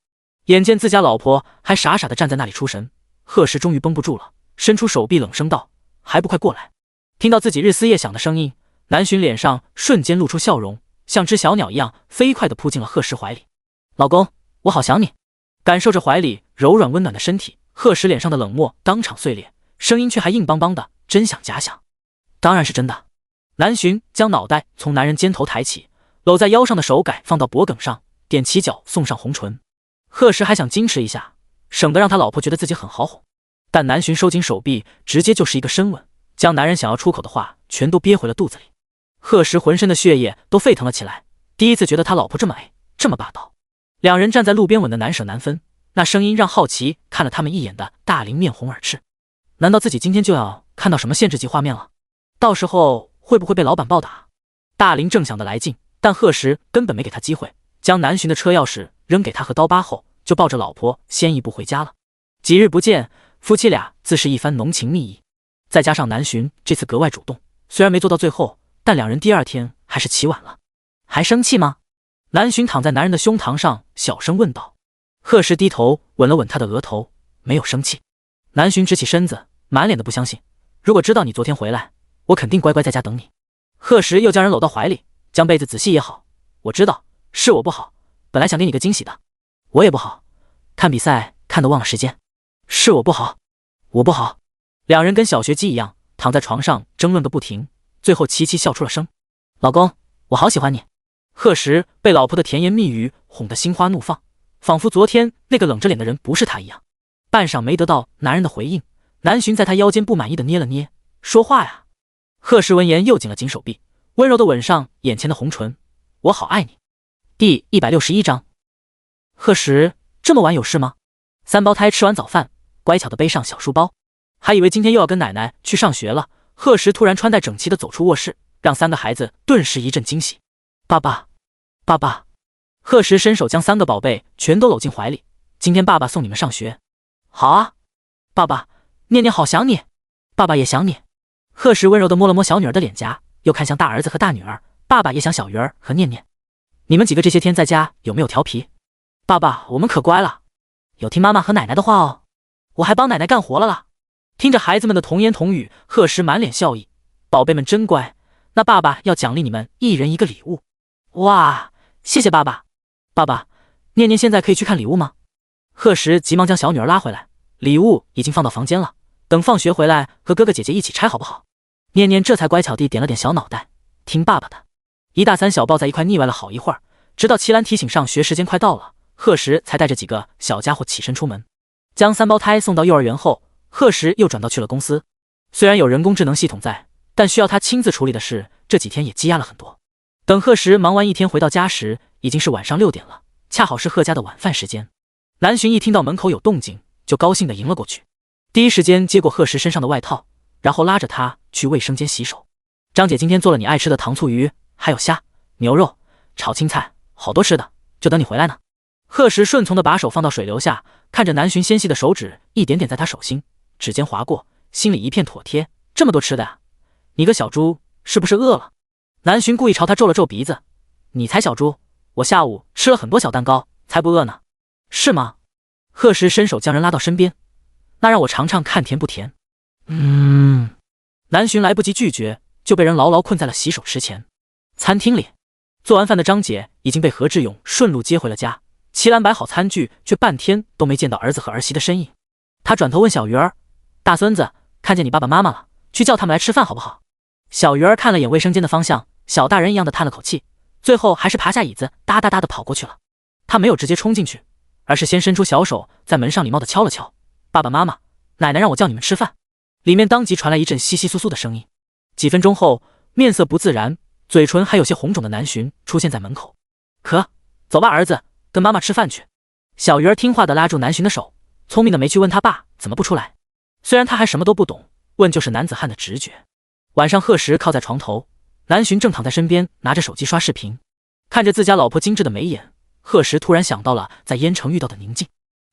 眼见自家老婆还傻傻的站在那里出神，贺时终于绷不住了，伸出手臂冷声道：“还不快过来！”听到自己日思夜想的声音，南洵脸上瞬间露出笑容，像只小鸟一样飞快地扑进了贺时怀里。老公，我好想你。感受着怀里柔软温暖的身体，贺时脸上的冷漠当场碎裂，声音却还硬邦邦的，真想假想。当然是真的。南洵将脑袋从男人肩头抬起，搂在腰上的手改放到脖颈上，踮起脚送上红唇。贺时还想矜持一下，省得让他老婆觉得自己很好哄，但南洵收紧手臂，直接就是一个深吻，将男人想要出口的话全都憋回了肚子里。贺时浑身的血液都沸腾了起来，第一次觉得他老婆这么美，这么霸道。两人站在路边吻得难舍难分，那声音让好奇看了他们一眼的大林面红耳赤。难道自己今天就要看到什么限制级画面了？到时候会不会被老板暴打？大林正想得来劲，但贺时根本没给他机会，将南洵的车钥匙扔给他和刀疤后，就抱着老婆先一步回家了。几日不见，夫妻俩自是一番浓情蜜意，再加上南洵这次格外主动，虽然没做到最后，但两人第二天还是起晚了。还生气吗？南洵躺在男人的胸膛上小声问道。贺时低头吻了吻他的额头，没有生气。南洵直起身子，满脸的不相信，如果知道你昨天回来，我肯定乖乖在家等你。贺时又将人搂到怀里，将被子仔细掖好。我知道是我不好，本来想给你个惊喜的。我也不好，看比赛看得忘了时间。是我不好，我不好。两人跟小学鸡一样躺在床上争论个不停，最后齐齐笑出了声。老公，我好喜欢你。贺时被老婆的甜言蜜语哄得心花怒放，仿佛昨天那个冷着脸的人不是他一样。半晌没得到男人的回应，南洵在他腰间不满意的捏了捏，说话呀。贺时闻言又紧了紧手臂，温柔的吻上眼前的红唇。我好爱你。第161章。贺时，这么晚有事吗？三胞胎吃完早饭，乖巧的背上小书包，还以为今天又要跟奶奶去上学了。贺时突然穿戴整齐的走出卧室，让三个孩子顿时一阵惊喜。爸爸，爸爸。贺时伸手将三个宝贝全都搂进怀里。今天爸爸送你们上学。好啊，爸爸，念念好想你。爸爸也想你。贺时温柔地摸了摸小女儿的脸颊，又看向大儿子和大女儿。爸爸也想小鱼儿和念念。你们几个这些天在家有没有调皮？爸爸，我们可乖了，有听妈妈和奶奶的话哦。我还帮奶奶干活了啦。听着孩子们的童言童语，贺时满脸笑意。宝贝们真乖，那爸爸要奖励你们一人一个礼物。哇，谢谢爸爸。爸爸，念念现在可以去看礼物吗？贺时急忙将小女儿拉回来，礼物已经放到房间了，等放学回来和哥哥姐姐一起拆好不好？念念这才乖巧地点了点小脑袋，听爸爸的。一大三小抱在一块腻歪了好一会儿，直到齐兰提醒上学时间快到了，贺时才带着几个小家伙起身出门。将三胞胎送到幼儿园后，贺时又转到去了公司。虽然有人工智能系统在，但需要他亲自处理的事这几天也积压了很多。等贺时忙完一天回到家时，已经是晚上6点了，恰好是贺家的晚饭时间。南浔一听到门口有动静，就高兴地迎了过去，第一时间接过贺石身上的外套，然后拉着他去卫生间洗手。张姐今天做了你爱吃的糖醋鱼，还有虾、牛肉、炒青菜，好多吃的，就等你回来呢。贺石顺从地把手放到水流下，看着南浔纤细的手指一点点在他手心指尖划过，心里一片妥帖。这么多吃的呀，你个小猪是不是饿了？南浔故意朝他皱了皱鼻子，你才小猪，我下午吃了很多小蛋糕，才不饿呢。是吗？贺石伸手将人拉到身边，那让我尝尝看甜不甜。南浔来不及拒绝，就被人牢牢困在了洗手池前。餐厅里，做完饭的张姐已经被何志勇顺路接回了家，齐兰摆好餐具，却半天都没见到儿子和儿媳的身影。他转头问小鱼儿，大孙子，看见你爸爸妈妈了，去叫他们来吃饭好不好？小鱼儿看了眼卫生间的方向，小大人一样的叹了口气，最后还是爬下椅子，哒哒哒的跑过去了。他没有直接冲进去，而是先伸出小手在门上礼貌的敲了敲，爸爸妈妈，奶奶让我叫你们吃饭。里面当即传来一阵窸窸窣窣的声音。几分钟后，面色不自然，嘴唇还有些红肿的南浔出现在门口。走吧儿子，跟妈妈吃饭去。小鱼儿听话的拉住南浔的手，聪明的没去问他爸怎么不出来。虽然他还什么都不懂，问就是男子汉的直觉。晚上贺石靠在床头，南浔正躺在身边拿着手机刷视频，看着自家老婆精致的眉眼，贺石突然想到了在燕城遇到的宁静。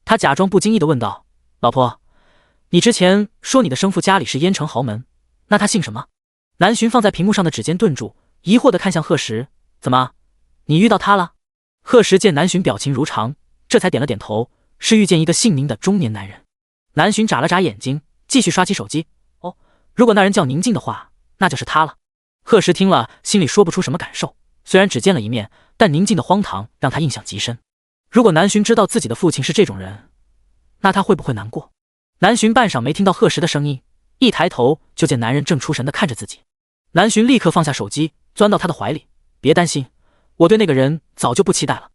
他假装不经意的问道，老婆，你之前说你的生父家里是燕城豪门，那他姓什么？南浔放在屏幕上的指尖顿住，疑惑地看向贺石，怎么，你遇到他了？贺石见南浔表情如常，这才点了点头，是遇见一个姓宁的中年男人。南浔眨了眨眼睛，继续刷起手机。哦，如果那人叫宁静的话，那就是他了。贺石听了，心里说不出什么感受，虽然只见了一面，但宁静的荒唐让他印象极深。如果南浔知道自己的父亲是这种人，那他会不会难过？南浔半晌没听到贺石的声音，一抬头就见男人正出神地看着自己。南浔立刻放下手机，钻到他的怀里，别担心，我对那个人早就不期待了。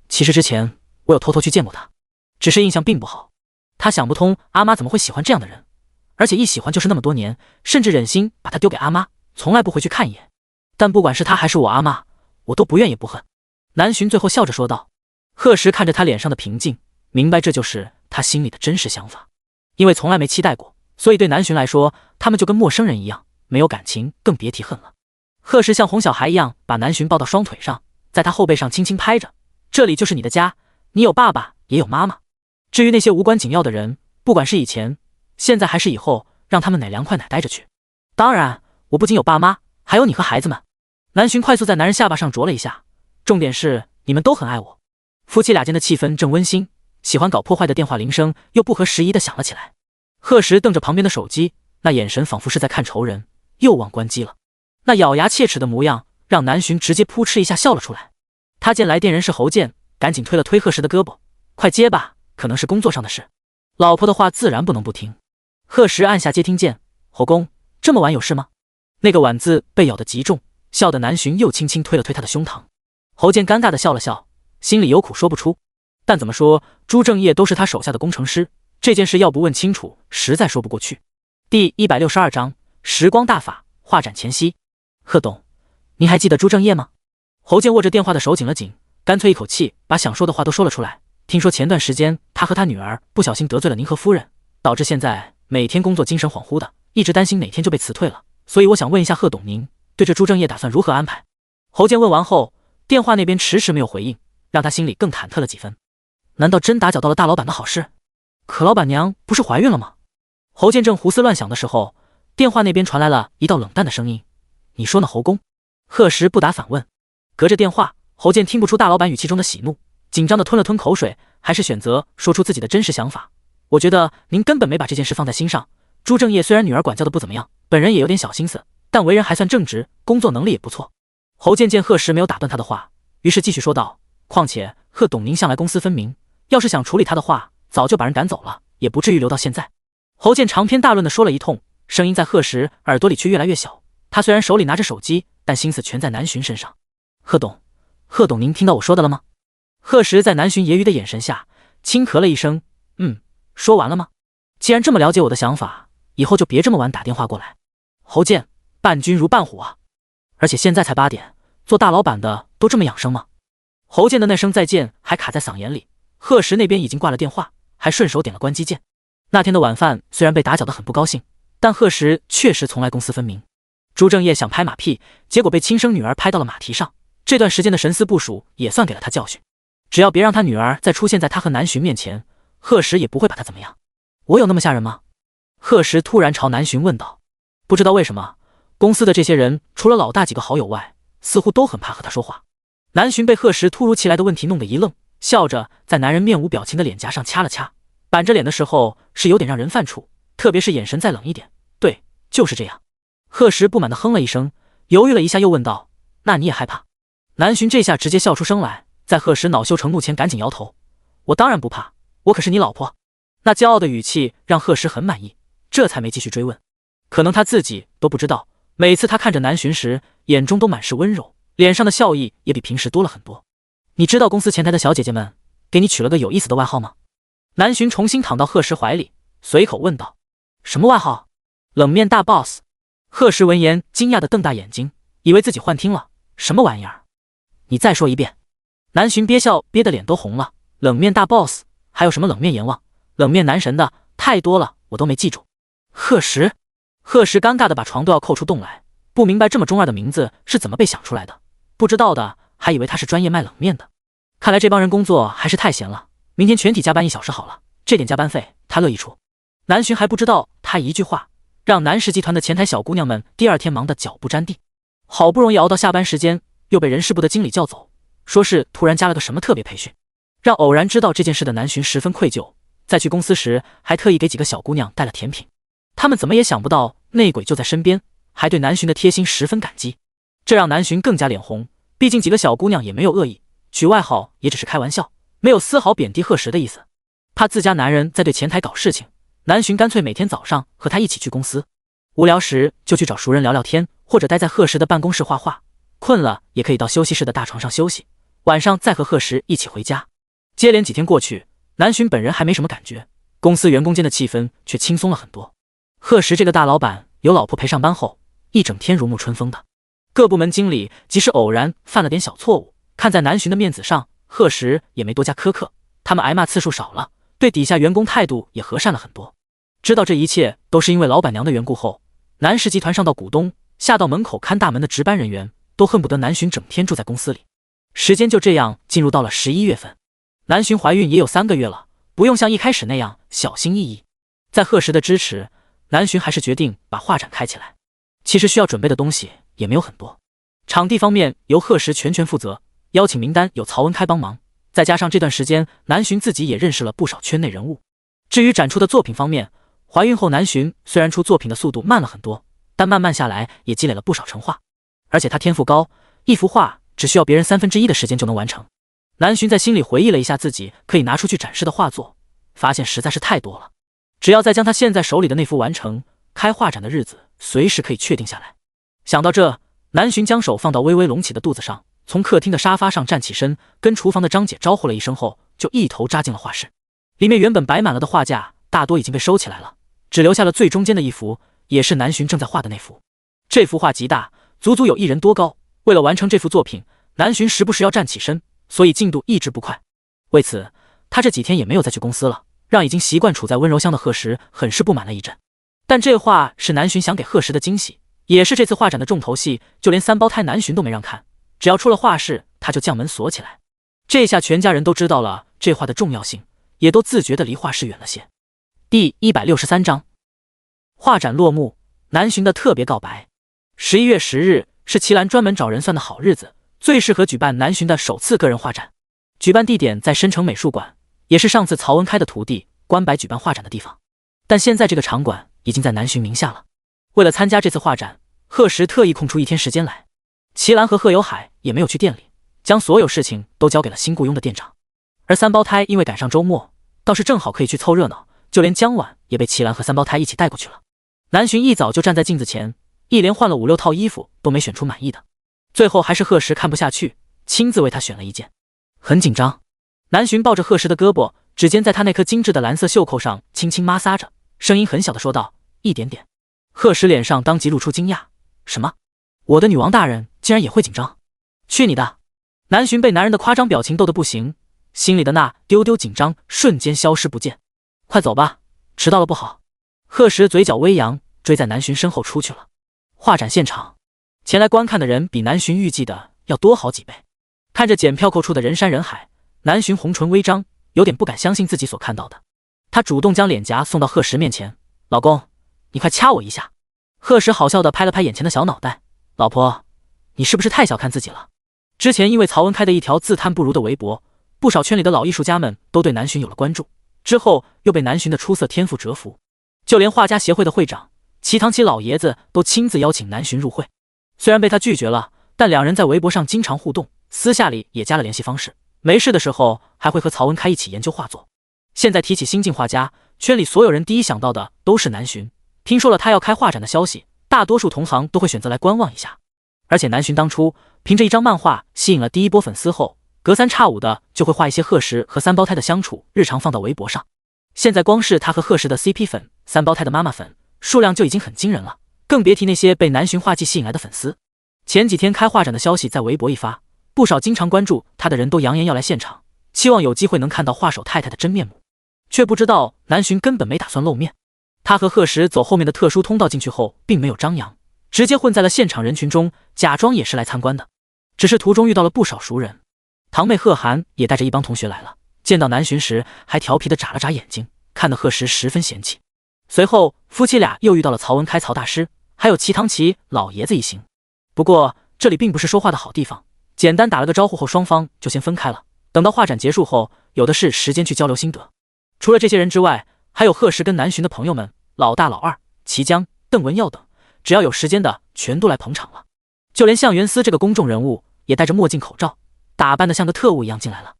其实之前我有偷偷去见过他，只是印象并不好。他想不通阿妈怎么会喜欢这样的人，而且一喜欢就是那么多年，甚至忍心把他丢给阿妈，从来不回去看一眼。但不管是他还是我阿妈，我都不怨也不恨。南浔最后笑着说道。贺石看着他脸上的平静，明白这就是他心里的真实想法。因为从来没期待过，所以对南浔来说，他们就跟陌生人一样，没有感情，更别提恨了。贺石像哄小孩一样把南浔抱到双腿上，在他后背上轻轻拍着，这里就是你的家，你有爸爸也有妈妈。至于那些无关紧要的人，不管是以前、现在还是以后，让他们哪凉快哪待着去。当然，我不仅有爸妈，还有你和孩子们。南浔快速在男人下巴上啄了一下，重点是你们都很爱我。夫妻俩间的气氛正温馨，喜欢搞破坏的电话铃声又不合时宜地响了起来。贺石瞪着旁边的手机，那眼神仿佛是在看仇人，又忘关机了。那咬牙切齿的模样让南浔直接扑哧一下笑了出来。他见来电人是侯健，赶紧推了推贺石的胳膊，快接吧，可能是工作上的事，老婆的话自然不能不听。贺石按下接听键，侯公，这么晚有事吗？那个晚字被咬得极重，笑得南浔又轻轻推了推他的胸膛。侯健尴尬地笑了笑，心里有苦说不出，但怎么说朱正业都是他手下的工程师，这件事要不问清楚实在说不过去。第162章时光大法画展前夕。贺董，您还记得朱正业吗？侯健握着电话的手紧了紧，干脆一口气把想说的话都说了出来。听说前段时间他和他女儿不小心得罪了您和夫人，导致现在每天工作精神恍惚的，一直担心哪天就被辞退了，所以我想问一下贺董，您对这朱正业打算如何安排？侯健问完后，电话那边迟迟没有回应，让他心里更忐忑了几分。难道真打搅到了大老板的好事？可老板娘不是怀孕了吗？侯健正胡思乱想的时候，电话那边传来了一道冷淡的声音，你说呢侯公？贺石不答反问。隔着电话，侯健听不出大老板语气中的喜怒，紧张的吞了吞口水，还是选择说出自己的真实想法。我觉得您根本没把这件事放在心上。朱正业虽然女儿管教的不怎么样，本人也有点小心思，但为人还算正直，工作能力也不错。侯健见贺石没有打断他的话，于是继续说道，况且贺董您向来公私分明，要是想处理他的话，早就把人赶走了，也不至于留到现在。侯健长篇大论的说了一通，声音在贺石耳朵里却越来越小。他虽然手里拿着手机，但心思全在南浔身上。贺董您听到我说的了吗？贺石在南浔揶揄的眼神下轻咳了一声，说完了吗？既然这么了解我的想法，以后就别这么晚打电话过来。侯健，伴君如伴虎啊，而且现在才8点，做大老板的都这么养生吗？侯健的那声再见还卡在嗓眼里，贺石那边已经挂了电话，还顺手点了关机键。那天的晚饭虽然被打搅得很不高兴，但贺石确实从来公私分明。朱正业想拍马屁，结果被亲生女儿拍到了马蹄上，这段时间的神思部署也算给了他教训。只要别让他女儿再出现在他和南浔面前，贺石也不会把他怎么样。我有那么吓人吗？贺石突然朝南浔问道。不知道为什么，公司的这些人除了老大几个好友外，似乎都很怕和他说话。南浔被贺石突如其来的问题弄得一愣，笑着在男人面无表情的脸颊上掐了掐，板着脸的时候是有点让人犯怵，特别是眼神再冷一点。对，就是这样。贺石不满地哼了一声，犹豫了一下又问道，那你也害怕？南浔这下直接笑出声来，在贺石恼羞成怒前赶紧摇头，我当然不怕，我可是你老婆。那骄傲的语气让贺石很满意，这才没继续追问。可能他自己都不知道，每次他看着南浔时，眼中都满是温柔，脸上的笑意也比平时多了很多。你知道公司前台的小姐姐们给你取了个有意思的外号吗？南浔重新躺到贺石怀里，随口问道。什么外号？冷面大 boss。贺石闻言惊讶地瞪大眼睛，以为自己幻听了，什么玩意儿？你再说一遍。南浔憋笑憋得脸都红了，冷面大 boss， 还有什么冷面阎王、冷面男神的，太多了，我都没记住。贺石尴尬地把床都要扣出洞来，不明白这么中二的名字是怎么被想出来的，不知道的还以为他是专业卖冷面的。看来这帮人工作还是太闲了，明天全体加班1小时好了，这点加班费他乐意出。南浔还不知道他一句话让南石集团的前台小姑娘们第二天忙得脚不沾地，好不容易熬到下班时间，又被人事部的经理叫走，说是突然加了个什么特别培训，让偶然知道这件事的南浔十分愧疚，在去公司时还特意给几个小姑娘带了甜品。他们怎么也想不到内鬼就在身边，还对南浔的贴心十分感激，这让南浔更加脸红，毕竟几个小姑娘也没有恶意，取外号也只是开玩笑，没有丝毫贬低贺石的意思。怕自家男人在对前台搞事情，南浔干脆每天早上和他一起去公司，无聊时就去找熟人聊聊天，或者待在贺石的办公室画画，困了也可以到休息室的大床上休息，晚上再和贺石一起回家。接连几天过去，南浔本人还没什么感觉，公司员工间的气氛却轻松了很多。贺石这个大老板有老婆陪上班后，一整天如沐春风的。各部门经理即使偶然犯了点小错误，看在南浔的面子上，贺石也没多加苛刻，他们挨骂次数少了，对底下员工态度也和善了很多。知道这一切都是因为老板娘的缘故后，南石集团上到股东，下到门口看大门的值班人员，都恨不得南浔整天住在公司里。时间就这样进入到了11月份，南浔怀孕也有3个月了，不用像一开始那样小心翼翼。在贺石的支持，南浔还是决定把画展开起来。其实需要准备的东西也没有很多，场地方面由贺石全权负责，邀请名单有曹文开帮忙，再加上这段时间南浔自己也认识了不少圈内人物。至于展出的作品方面，怀孕后南浔虽然出作品的速度慢了很多，但慢慢下来也积累了不少成画，而且他天赋高，一幅画只需要别人1/3的时间就能完成。南浔在心里回忆了一下自己可以拿出去展示的画作，发现实在是太多了，只要再将他现在手里的那幅完成，开画展的日子随时可以确定下来。想到这，南浔将手放到微微隆起的肚子上，从客厅的沙发上站起身，跟厨房的张姐招呼了一声后，就一头扎进了画室。里面原本摆满了的画架大多已经被收起来了，只留下了最中间的一幅，也是南浔正在画的那幅。这幅画极大，足足有1人多高，为了完成这幅作品，南浔时不时要站起身，所以进度一直不快。为此，他这几天也没有再去公司了，让已经习惯处在温柔乡的贺石很是不满了一阵。但这画是南浔想给贺石的惊喜，也是这次画展的重头戏，就连3胞胎南浔都没让看，只要出了画室，他就将门锁起来。这下全家人都知道了这画的重要性，也都自觉地离画室远了些。第163章，画展落幕，南浔的特别告白。11月10日是齐兰专门找人算的好日子，最适合举办南浔的首次个人画展。举办地点在申城美术馆，也是上次曹文开的徒弟关白举办画展的地方。但现在这个场馆已经在南浔名下了。为了参加这次画展，贺石特意空出1天时间来。齐兰和贺有海也没有去店里，将所有事情都交给了新雇佣的店长。而3胞胎因为赶上周末，倒是正好可以去凑热闹，就连姜晚也被齐兰和3胞胎一起带过去了。南浔一早就站在镜子前，一连换了5、6套衣服，都没选出满意的。最后还是贺石看不下去，亲自为他选了一件。很紧张，南浔抱着贺石的胳膊，指尖在他那颗精致的蓝色袖扣上轻轻摩挲着，声音很小的说道：“一点点。”贺石脸上当即露出惊讶：“什么？我的女王大人竟然也会紧张？去你的！”南洵被男人的夸张表情逗得不行，心里的那丢丢紧张瞬间消失不见。快走吧，迟到了不好。贺时嘴角微扬，追在南洵身后出去了。画展现场，前来观看的人比南洵预计的要多好几倍。看着检票口处的人山人海，南洵红唇微张，有点不敢相信自己所看到的。他主动将脸颊送到贺时面前，老公，你快掐我一下。贺时好笑地拍了拍眼前的小脑袋，老婆，你是不是太小看自己了？之前因为曹文开的一条自叹不如的微博，不少圈里的老艺术家们都对南洵有了关注，之后又被南洵的出色天赋折服，就连画家协会的会长齐唐齐老爷子都亲自邀请南洵入会。虽然被他拒绝了，但两人在微博上经常互动，私下里也加了联系方式，没事的时候还会和曹文开一起研究画作。现在提起新晋画家，圈里所有人第一想到的都是南洵。听说了他要开画展的消息，大多数同行都会选择来观望一下。而且南洵当初凭着一张漫画吸引了第一波粉丝后，隔三差五的就会画一些贺时和三胞胎的相处日常放到微博上。现在光是他和贺时的 CP 粉、三胞胎的妈妈粉数量就已经很惊人了，更别提那些被南洵画技吸引来的粉丝。前几天开画展的消息在微博一发，不少经常关注他的人都扬言要来现场，期望有机会能看到画手太太的真面目。却不知道南洵根本没打算露面，他和贺时走后面的特殊通道进去后并没有张扬，直接混在了现场人群中，假装也是来参观的。只是途中遇到了不少熟人，堂妹贺涵也带着一帮同学来了，见到南洵时还调皮的眨了眨眼睛，看得贺时十分嫌弃。随后夫妻俩又遇到了曹文开曹大师，还有齐唐齐老爷子一行。不过这里并不是说话的好地方，简单打了个招呼后，双方就先分开了。等到画展结束后，有的是时间去交流心得。除了这些人之外，还有贺时跟南洵的朋友们，老大老二、齐江、邓文耀等，只要有时间的全都来捧场了。就连向元思这个公众人物也戴着墨镜口罩，打扮得像个特务一样进来了。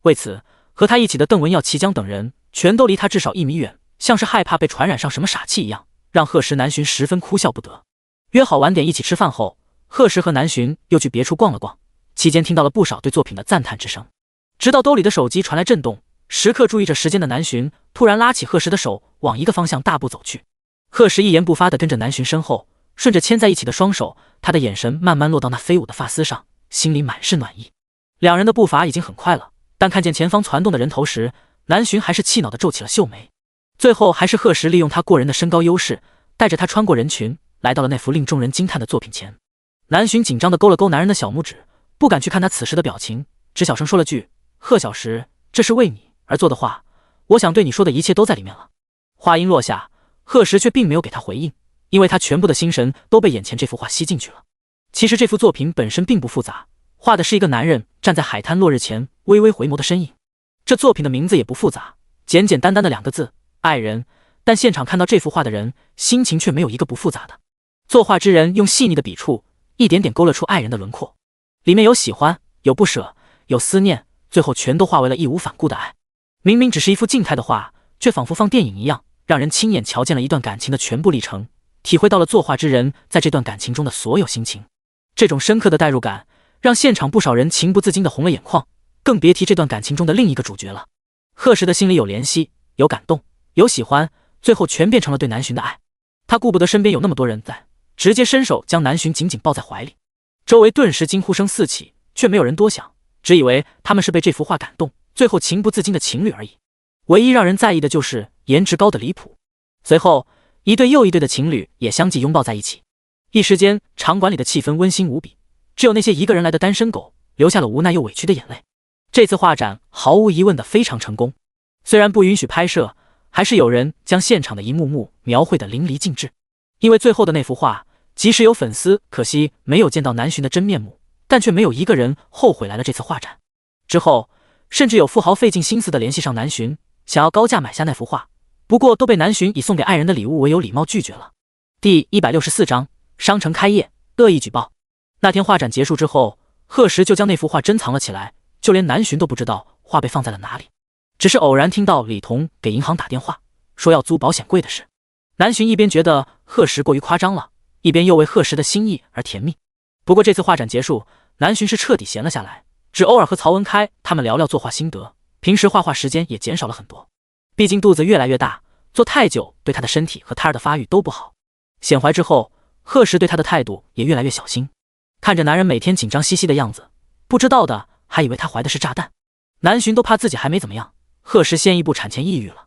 为此，和他一起的邓文耀、齐江等人全都离他至少1米远，像是害怕被传染上什么傻气一样，让贺时、南洵十分哭笑不得。约好晚点一起吃饭后，贺时和南洵又去别处逛了逛，期间听到了不少对作品的赞叹之声。直到兜里的手机传来震动，时刻注意着时间的南洵突然拉起贺时的手，往一个方向大步走去。贺时一言不发地跟着南洵身后，顺着牵在一起的双手，他的眼神慢慢落到那飞舞的发丝上，心里满是暖意。两人的步伐已经很快了，但看见前方攒动的人头时，南洵还是气恼地皱起了秀眉。最后还是贺时利用他过人的身高优势，带着他穿过人群，来到了那幅令众人惊叹的作品前。南洵紧张地勾了勾男人的小拇指，不敢去看他此时的表情，只小声说了句：“贺小石，这是为你而做的画，我想对你说的一切都在里面了。”话音落下，贺时却并没有给他回应，因为他全部的心神都被眼前这幅画吸进去了。其实这幅作品本身并不复杂，画的是一个男人站在海滩落日前微微回眸的身影。这作品的名字也不复杂，简简单单的2个字：爱人。但现场看到这幅画的人，心情却没有一个不复杂的。作画之人用细腻的笔触，一点点勾勒出爱人的轮廓，里面有喜欢，有不舍，有思念，最后全都化为了义无反顾的爱。明明只是一幅静态的画，却仿佛放电影一样，让人亲眼瞧见了一段感情的全部历程，体会到了作画之人在这段感情中的所有心情。这种深刻的代入感，让现场不少人情不自禁地红了眼眶，更别提这段感情中的另一个主角了。贺时的心里有怜惜，有感动，有喜欢，最后全变成了对南洵的爱。他顾不得身边有那么多人在，直接伸手将南洵紧紧抱在怀里。周围顿时惊呼声四起，却没有人多想，只以为他们是被这幅画感动，最后情不自禁的情侣而已。唯一让人在意的就是颜值高的离谱。随后一对又一对的情侣也相继拥抱在一起，一时间场馆里的气氛温馨无比，只有那些一个人来的单身狗流下了无奈又委屈的眼泪。这次画展毫无疑问的非常成功，虽然不允许拍摄，还是有人将现场的一幕幕描绘得淋漓尽致。因为最后的那幅画，即使有粉丝可惜没有见到南洵的真面目，但却没有一个人后悔来了这次画展。之后甚至有富豪费尽心思地联系上南洵，想要高价买下那幅画，不过都被南洵以送给爱人的礼物为由礼貌拒绝了。第164章商城开业，恶意举报。那天画展结束之后，贺时就将那幅画珍藏了起来，就连南洵都不知道画被放在了哪里，只是偶然听到李彤给银行打电话说要租保险柜的事。南洵一边觉得贺时过于夸张了，一边又为贺时的心意而甜蜜。不过这次画展结束，南洵是彻底闲了下来，只偶尔和曹文开他们聊聊作画心得，平时画画时间也减少了很多。毕竟肚子越来越大，坐太久对他的身体和胎儿的发育都不好。显怀之后，贺时对他的态度也越来越小心。看着男人每天紧张兮兮的样子，不知道的还以为她怀的是炸弹。南浔都怕自己还没怎么样，贺时先一步产前抑郁了。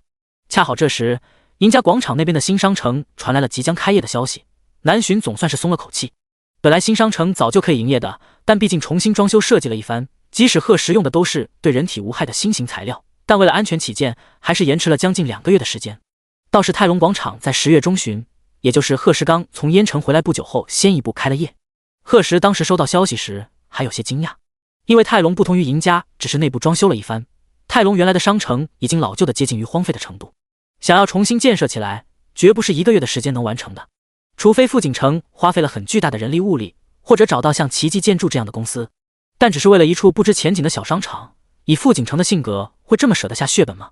恰好这时，赢家广场那边的新商城传来了即将开业的消息，南浔总算是松了口气。本来新商城早就可以营业的，但毕竟重新装修设计了一番，即使贺时用的都是对人体无害的新型材料，但为了安全起见，还是延迟了将近2个月的时间。倒是泰隆广场在10月中旬，也就是贺时刚从烟城回来不久后，先一步开了业。贺时当时收到消息时还有些惊讶，因为泰隆不同于赢家，只是内部装修了一番，泰隆原来的商城已经老旧的接近于荒废的程度，想要重新建设起来，绝不是1个月的时间能完成的。除非富锦城花费了很巨大的人力物力，或者找到像奇迹建筑这样的公司，但只是为了一处不知前景的小商场，以富锦城的性格，会这么舍得下血本吗？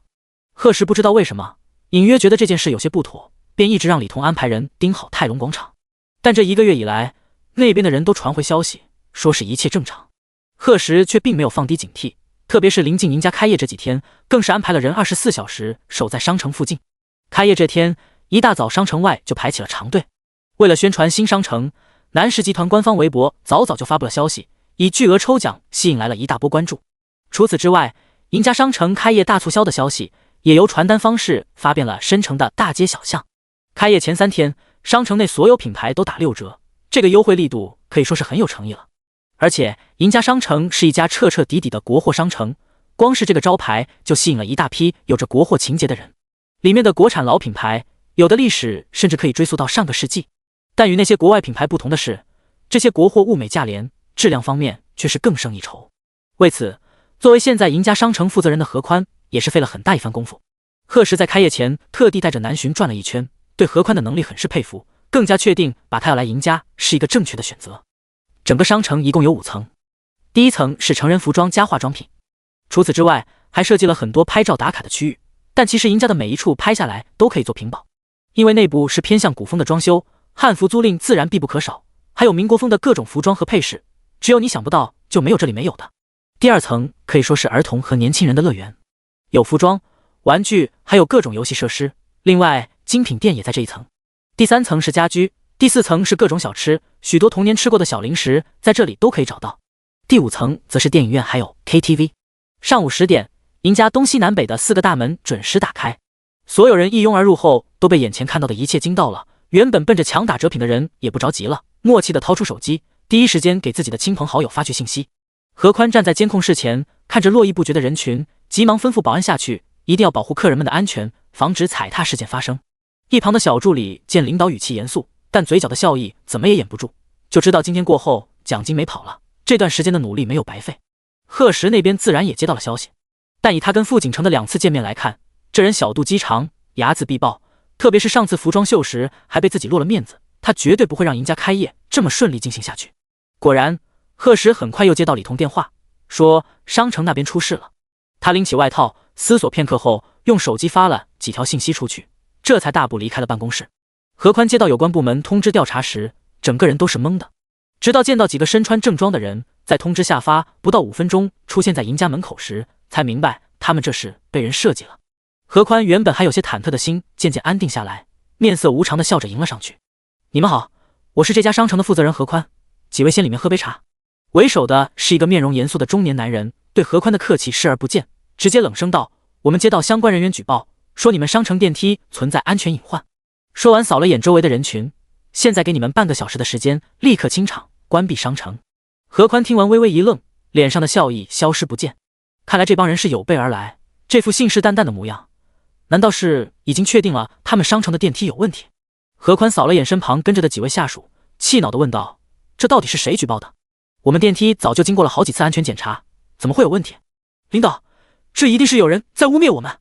贺时不知道为什么，隐约觉得这件事有些不妥，便一直让李彤安排人盯好泰隆广场。但这1个月以来，那边的人都传回消息，说是一切正常。贺时却并没有放低警惕，特别是临近赢家开业这几天，更是安排了人24小时守在商城附近。开业这天，一大早商城外就排起了长队。为了宣传新商城，南石集团官方微博早早就发布了消息，以巨额抽奖吸引来了一大波关注。除此之外，赢家商城开业大促销的消息也由传单方式发遍了申城的大街小巷。开业前3天，商城内所有品牌都打6折，这个优惠力度可以说是很有诚意了。而且赢家商城是一家彻彻底底的国货商城，光是这个招牌就吸引了一大批有着国货情节的人。里面的国产老品牌，有的历史甚至可以追溯到上个世纪。但与那些国外品牌不同的是，这些国货物美价廉，质量方面却是更胜一筹。为此，作为现在赢家商城负责人的何宽也是费了很大一番功夫。贺时在开业前特地带着南浔转了一圈，对何宽的能力很是佩服，更加确定把他要来赢家是一个正确的选择。整个商城一共有5层，第1层是成人服装加化妆品，除此之外还设计了很多拍照打卡的区域，但其实赢家的每一处拍下来都可以做屏保，因为内部是偏向古风的装修，汉服租赁自然必不可少，还有民国风的各种服装和配饰，只有你想不到就没有这里没有的。第2层可以说是儿童和年轻人的乐园，有服装、玩具，还有各种游戏设施，另外精品店也在这一层。第3层是家居，第4层是各种小吃，许多童年吃过的小零食在这里都可以找到。第5层则是电影院还有 KTV。 上午10点，赢家东西南北的4个大门准时打开，所有人一拥而入后都被眼前看到的一切惊到了。原本奔着抢打折品的人也不着急了，默契地掏出手机，第一时间给自己的亲朋好友发去信息。何宽站在监控室前，看着络绎不绝的人群，急忙吩咐保安下去，一定要保护客人们的安全，防止踩踏事件发生。一旁的小助理见领导语气严肃，但嘴角的笑意怎么也掩不住，就知道今天过后奖金没跑了，这段时间的努力没有白费。贺时那边自然也接到了消息，但以他跟傅锦城的2次见面来看，这人小肚鸡肠，睚眦必报，特别是上次服装秀时还被自己落了面子，他绝对不会让赢家开业这么顺利进行下去。果然，贺时很快又接到李彤电话，说商城那边出事了。他拎起外套思索片刻后，用手机发了几条信息出去，这才大步离开了办公室。何宽接到有关部门通知调查时，整个人都是懵的，直到见到几个身穿正装的人在通知下发不到5分钟出现在赢家门口时，才明白他们这是被人设计了。何宽原本还有些忐忑的心渐渐安定下来，面色无常的笑着迎了上去。你们好，我是这家商城的负责人何宽，几位先里面喝杯茶。为首的是一个面容严肃的中年男人，对何宽的客气视而不见，直接冷声道：我们接到相关人员举报，说你们商城电梯存在安全隐患。说完扫了眼周围的人群，现在给你们半个小时的时间，立刻清场，关闭商城。何宽听完微微一愣，脸上的笑意消失不见，看来这帮人是有备而来，这副信誓旦旦的模样，难道是已经确定了他们商城的电梯有问题？何宽扫了眼身旁跟着的几位下属，气恼地问道：这到底是谁举报的？我们电梯早就经过了好几次安全检查，怎么会有问题？领导，这一定是有人在污蔑我们。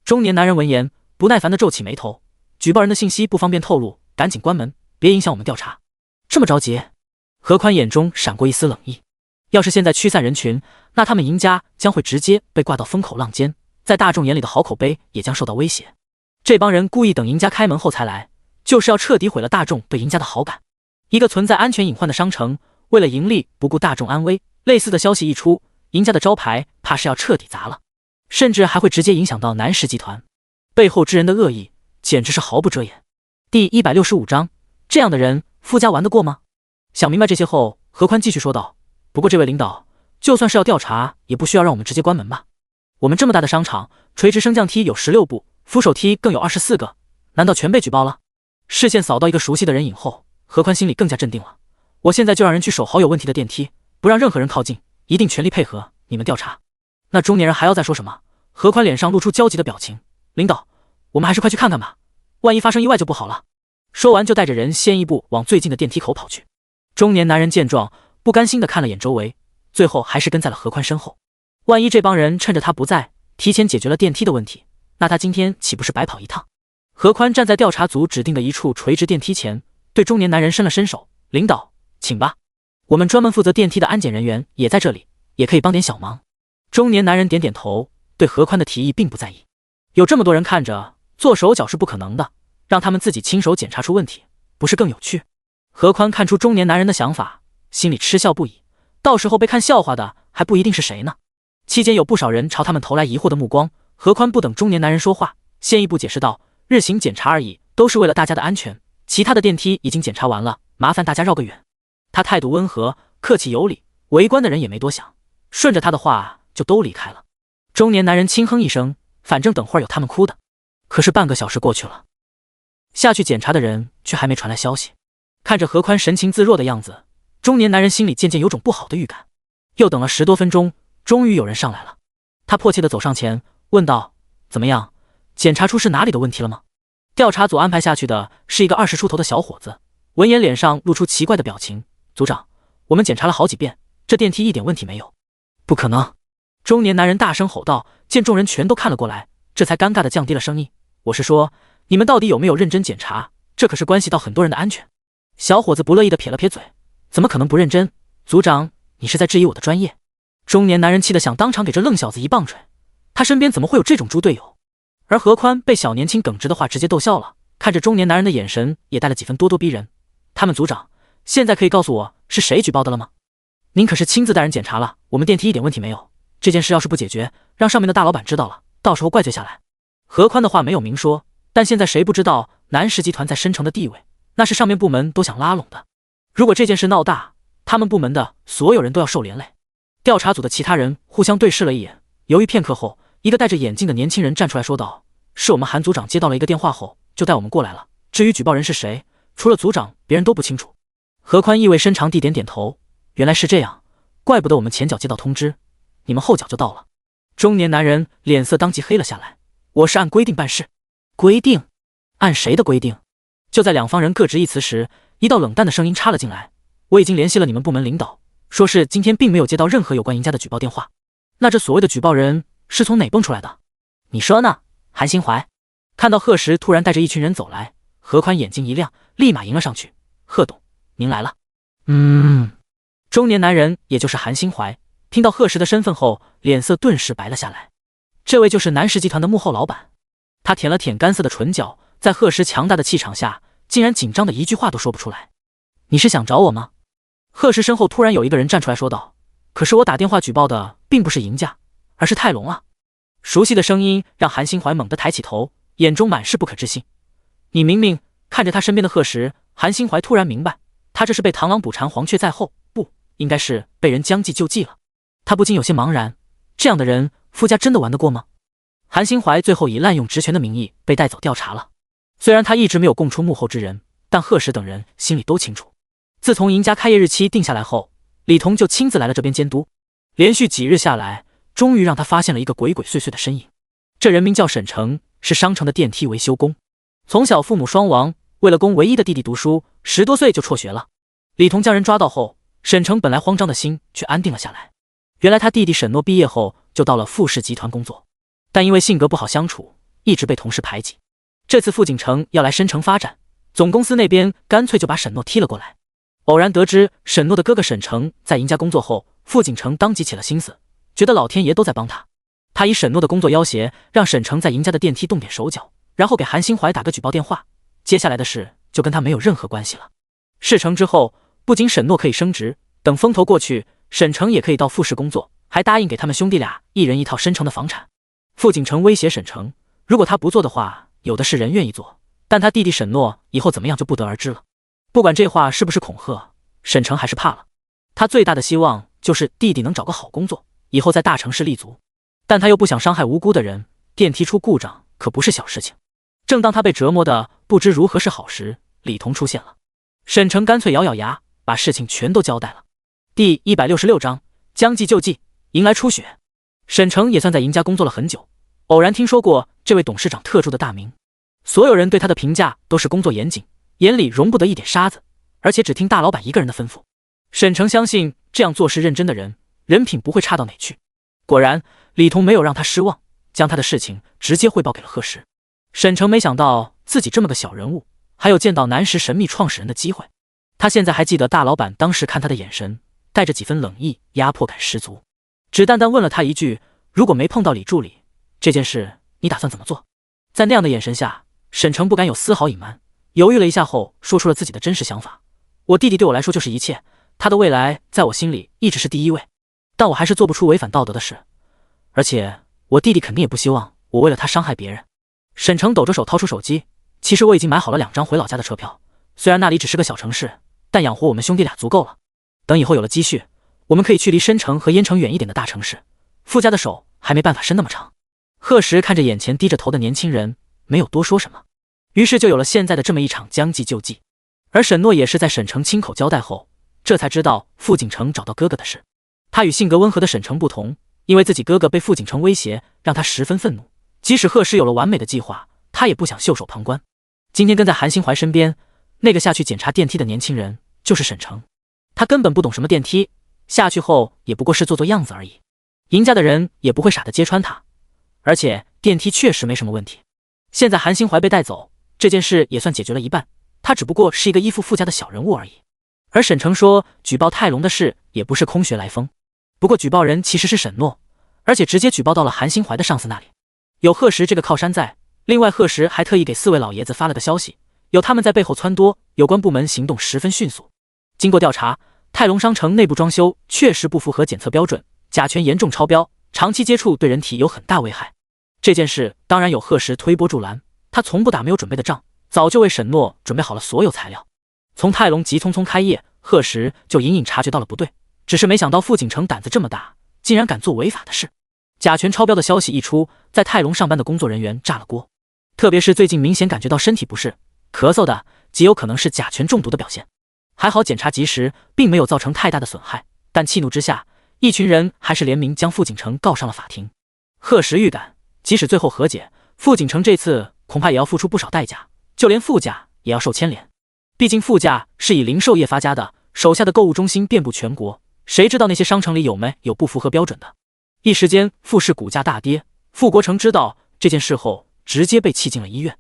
中年男人闻言不耐烦地皱起眉头，举报人的信息不方便透露，赶紧关门，别影响我们调查。这么着急？何宽眼中闪过一丝冷意，要是现在驱散人群，那他们赢家将会直接被挂到风口浪尖，在大众眼里的好口碑也将受到威胁。这帮人故意等赢家开门后才来，就是要彻底毁了大众对赢家的好感。一个存在安全隐患的商城，为了盈利不顾大众安危，类似的消息一出，赢家的招牌怕是要彻底砸了，甚至还会直接影响到南石集团。背后之人的恶意简直是毫不遮掩。第165章，这样的人富家玩得过吗？想明白这些后，何宽继续说道：不过这位领导，就算是要调查，也不需要让我们直接关门吧？我们这么大的商场，垂直升降梯有16部，扶手梯更有24个，难道全被举报了？视线扫到一个熟悉的人影后，何宽心里更加镇定了。我现在就让人去守好有问题的电梯，不让任何人靠近，一定全力配合你们调查。那中年人还要再说什么？何宽脸上露出焦急的表情。领导，我们还是快去看看吧，万一发生意外就不好了。说完就带着人先一步往最近的电梯口跑去。中年男人见状，不甘心地看了眼周围，最后还是跟在了何宽身后。万一这帮人趁着他不在，提前解决了电梯的问题，那他今天岂不是白跑一趟？何宽站在调查组指定的一处垂直电梯前，对中年男人伸了伸手：“领导，请吧，我们专门负责电梯的安检人员也在这里，也可以帮点小忙。”中年男人点点头，对何宽的提议并不在意。有这么多人看着，做手脚是不可能的，让他们自己亲手检查出问题，不是更有趣？何宽看出中年男人的想法，心里嗤笑不已，到时候被看笑话的还不一定是谁呢。期间有不少人朝他们投来疑惑的目光，何宽不等中年男人说话，先一步解释道：“日行检查而已，都是为了大家的安全，其他的电梯已经检查完了，麻烦大家绕个远。”他态度温和，客气有礼，围观的人也没多想，顺着他的话就都离开了。中年男人轻哼一声，反正等会儿有他们哭的。可是半个小时过去了，下去检查的人却还没传来消息。看着何宽神情自若的样子，中年男人心里渐渐有种不好的预感。又等了10多分钟，终于有人上来了。他迫切地走上前问道：“怎么样，检查出是哪里的问题了吗？”调查组安排下去的是一个20出头的小伙子，闻言脸上露出奇怪的表情：“组长，我们检查了好几遍，这电梯一点问题没有。”“不可能！”中年男人大声吼道，见众人全都看了过来，这才尴尬地降低了声音：“我是说，你们到底有没有认真检查？这可是关系到很多人的安全。”小伙子不乐意地撇了撇嘴：“怎么可能不认真？组长，你是在质疑我的专业？”中年男人气得想当场给这愣小子一棒槌，他身边怎么会有这种猪队友？而何宽被小年轻耿直的话直接逗笑了，看着中年男人的眼神也带了几分咄咄逼人。他们组长，现在可以告诉我是谁举报的了吗？您可是亲自带人检查了，我们电梯一点问题没有。这件事要是不解决，让上面的大老板知道了，到时候怪罪下来。何宽的话没有明说，但现在谁不知道南石集团在申城的地位，那是上面部门都想拉拢的。如果这件事闹大，他们部门的所有人都要受连累。调查组的其他人互相对视了一眼，犹豫片刻后，一个戴着眼镜的年轻人站出来说道：“是我们韩组长接到了一个电话后，就带我们过来了。至于举报人是谁，除了组长，别人都不清楚。”何宽意味深长地点点头，原来是这样，怪不得我们前脚接到通知，你们后脚就到了。中年男人脸色当即黑了下来：“我是按规定办事。”“规定？按谁的规定？”就在两方人各执一词时，一道冷淡的声音插了进来：“我已经联系了你们部门领导，说是今天并没有接到任何有关赢家的举报电话。那这所谓的举报人是从哪蹦出来的？你说呢，韩新怀？”看到贺石突然带着一群人走来，何宽眼睛一亮，立马迎了上去：“贺董，您来了。”中年男人也就是韩新怀听到贺石的身份后，脸色顿时白了下来。这位就是南石集团的幕后老板。他舔了舔干涩的唇角，在贺石强大的气场下，竟然紧张的一句话都说不出来。“你是想找我吗？”贺石身后突然有一个人站出来说道：“可是我打电话举报的并不是赢家，而是泰隆啊！”熟悉的声音让韩新怀猛地抬起头，眼中满是不可置信。“你明明……”看着他身边的贺石，韩新怀突然明白，他这是被螳螂捕蝉，黄雀在后，不应该是被人将计就计了。他不禁有些茫然，这样的人，夫家真的玩得过吗？韩新怀最后以滥用职权的名义被带走调查了。虽然他一直没有供出幕后之人，但贺石等人心里都清楚。自从赢家开业日期定下来后，李彤就亲自来了这边监督。连续几日下来，终于让他发现了一个鬼鬼祟祟的身影。这人名叫沈成，是商城的电梯维修工。从小父母双亡，为了供唯一的弟弟读书，10多岁就辍学了。李彤将人抓到后，沈成本来慌张的心却安定了下来。原来他弟弟沈诺毕业后就到了富氏集团工作，但因为性格不好相处，一直被同事排挤。这次傅锦成要来申城发展，总公司那边干脆就把沈诺踢了过来。偶然得知沈诺的哥哥沈成在赢家工作后，傅锦成当即起了心思，觉得老天爷都在帮他。他以沈诺的工作要挟，让沈成在赢家的电梯动点手脚，然后给韩新怀打个举报电话。接下来的事就跟他没有任何关系了。事成之后，不仅沈诺可以升职，等风头过去，沈成也可以到富氏工作，还答应给他们兄弟俩一人一套申城的房产。傅锦成威胁沈成，如果他不做的话，有的是人愿意做，但他弟弟沈诺以后怎么样就不得而知了。不管这话是不是恐吓，沈成还是怕了。他最大的希望就是弟弟能找个好工作，以后在大城市立足。但他又不想伤害无辜的人，电梯出故障可不是小事情。正当他被折磨的不知如何是好时，李彤出现了。沈城干脆咬咬牙，把事情全都交代了。第166章，将计就计，迎来初雪。沈城也算在赢家工作了很久，偶然听说过这位董事长特助的大名，所有人对他的评价都是工作严谨，眼里容不得一点沙子，而且只听大老板一个人的吩咐。沈城相信这样做事认真的人，人品不会差到哪去。果然，李彤没有让他失望，将他的事情直接汇报给了贺石。沈城没想到自己这么个小人物，还有见到南石神秘创始人的机会。他现在还记得大老板当时看他的眼神，带着几分冷意，压迫感十足。只淡淡问了他一句：如果没碰到李助理，这件事你打算怎么做？在那样的眼神下，沈城不敢有丝毫隐瞒，犹豫了一下后说出了自己的真实想法。我弟弟对我来说就是一切，他的未来在我心里一直是第一位，但我还是做不出违反道德的事，而且我弟弟肯定也不希望我为了他伤害别人。沈城抖着手掏出手机，其实我已经买好了2张回老家的车票，虽然那里只是个小城市，但养活我们兄弟俩足够了。等以后有了积蓄，我们可以去离申城和燕城远一点的大城市。傅家的手还没办法伸那么长。贺石看着眼前低着头的年轻人，没有多说什么，于是就有了现在的这么一场将计就计。而沈诺也是在沈城亲口交代后，这才知道傅景城找到哥哥的事。他与性格温和的沈城不同，因为自己哥哥被傅景城威胁，让他十分愤怒。即使贺石有了完美的计划，他也不想袖手旁观。今天跟在韩新怀身边，那个下去检查电梯的年轻人就是沈城。他根本不懂什么电梯，下去后也不过是做做样子而已。赢家的人也不会傻得揭穿他，而且电梯确实没什么问题。现在韩新怀被带走，这件事也算解决了一半，他只不过是一个依附傅家的小人物而已。而沈城说举报泰隆的事也不是空穴来风，不过举报人其实是沈诺，而且直接举报到了韩新怀的上司那里。有贺石这个靠山在，另外贺石还特意给4位老爷子发了个消息，有他们在背后撺掇，有关部门行动十分迅速。经过调查，泰隆商城内部装修确实不符合检测标准，甲醛严重超标，长期接触对人体有很大危害。这件事当然有贺石推波助澜，他从不打没有准备的仗，早就为沈诺准备好了所有材料。从泰隆急匆匆开业，贺石就隐隐察觉到了不对，只是没想到傅景城胆子这么大，竟然敢做违法的事。甲醛超标的消息一出，在泰隆上班的工作人员炸了锅，特别是最近明显感觉到身体不适、咳嗽的，极有可能是甲醛中毒的表现。还好检查及时，并没有造成太大的损害，但气怒之下，一群人还是联名将傅景城告上了法庭。贺石预感，即使最后和解，傅景城这次恐怕也要付出不少代价，就连傅家也要受牵连。毕竟傅家是以零售业发家的，手下的购物中心遍布全国，谁知道那些商城里有没有不符合标准的？一时间，傅氏股价大跌。傅国成知道这件事后，直接被气进了医院。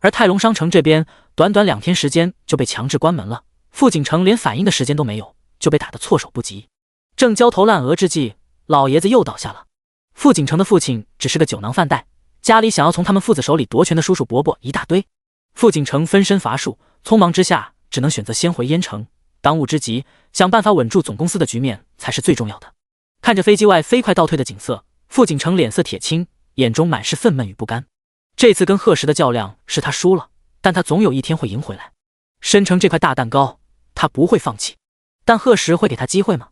而泰隆商城这边，短短2天时间就被强制关门了。傅景城连反应的时间都没有，就被打得措手不及。正焦头烂额之际，老爷子又倒下了。傅景城的父亲只是个酒囊饭袋，家里想要从他们父子手里夺权的叔叔伯伯一大堆。傅景城分身乏术，匆忙之下只能选择先回燕城。当务之急，想办法稳住总公司的局面才是最重要的。看着飞机外飞快倒退的景色，傅景城脸色铁青，眼中满是愤懑与不甘。这次跟贺石的较量是他输了，但他总有一天会赢回来。申城这块大蛋糕，他不会放弃。但贺石会给他机会吗？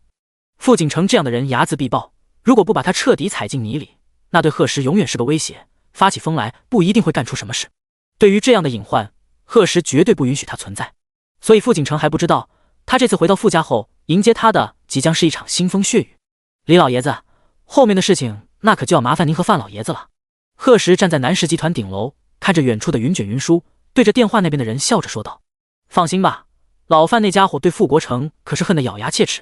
傅景城这样的人睚眦必报，如果不把他彻底踩进泥里，那对贺石永远是个威胁，发起疯来不一定会干出什么事。对于这样的隐患，贺石绝对不允许他存在。所以傅景城还不知道，他这次回到傅家后，迎接他的即将是一场腥风血雨。李老爷子，后面的事情那可就要麻烦您和范老爷子了。贺石站在南石集团顶楼，看着远处的云卷云舒，对着电话那边的人笑着说道：放心吧，老范那家伙对傅国成可是恨得咬牙切齿，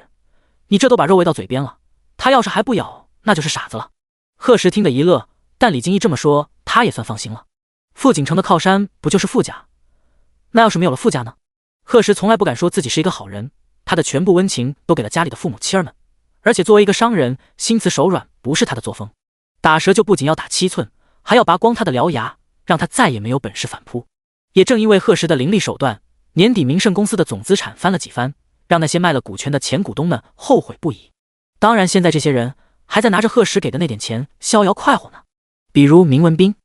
你这都把肉喂到嘴边了，他要是还不咬，那就是傻子了。贺石听得一乐，但李金义这么说，他也算放心了。傅景城的靠山不就是傅家？那要是没有了傅家呢？贺石从来不敢说自己是一个好人，他的全部温情都给了家里的父母妻儿们，而且作为一个商人，心慈手软不是他的作风。打蛇就不仅要打7寸，还要拔光他的獠牙，让他再也没有本事反扑。也正因为贺石的凌厉手段，年底明盛公司的总资产翻了几番，让那些卖了股权的前股东们后悔不已。当然现在这些人还在拿着贺石给的那点钱逍遥快活呢。比如明文斌，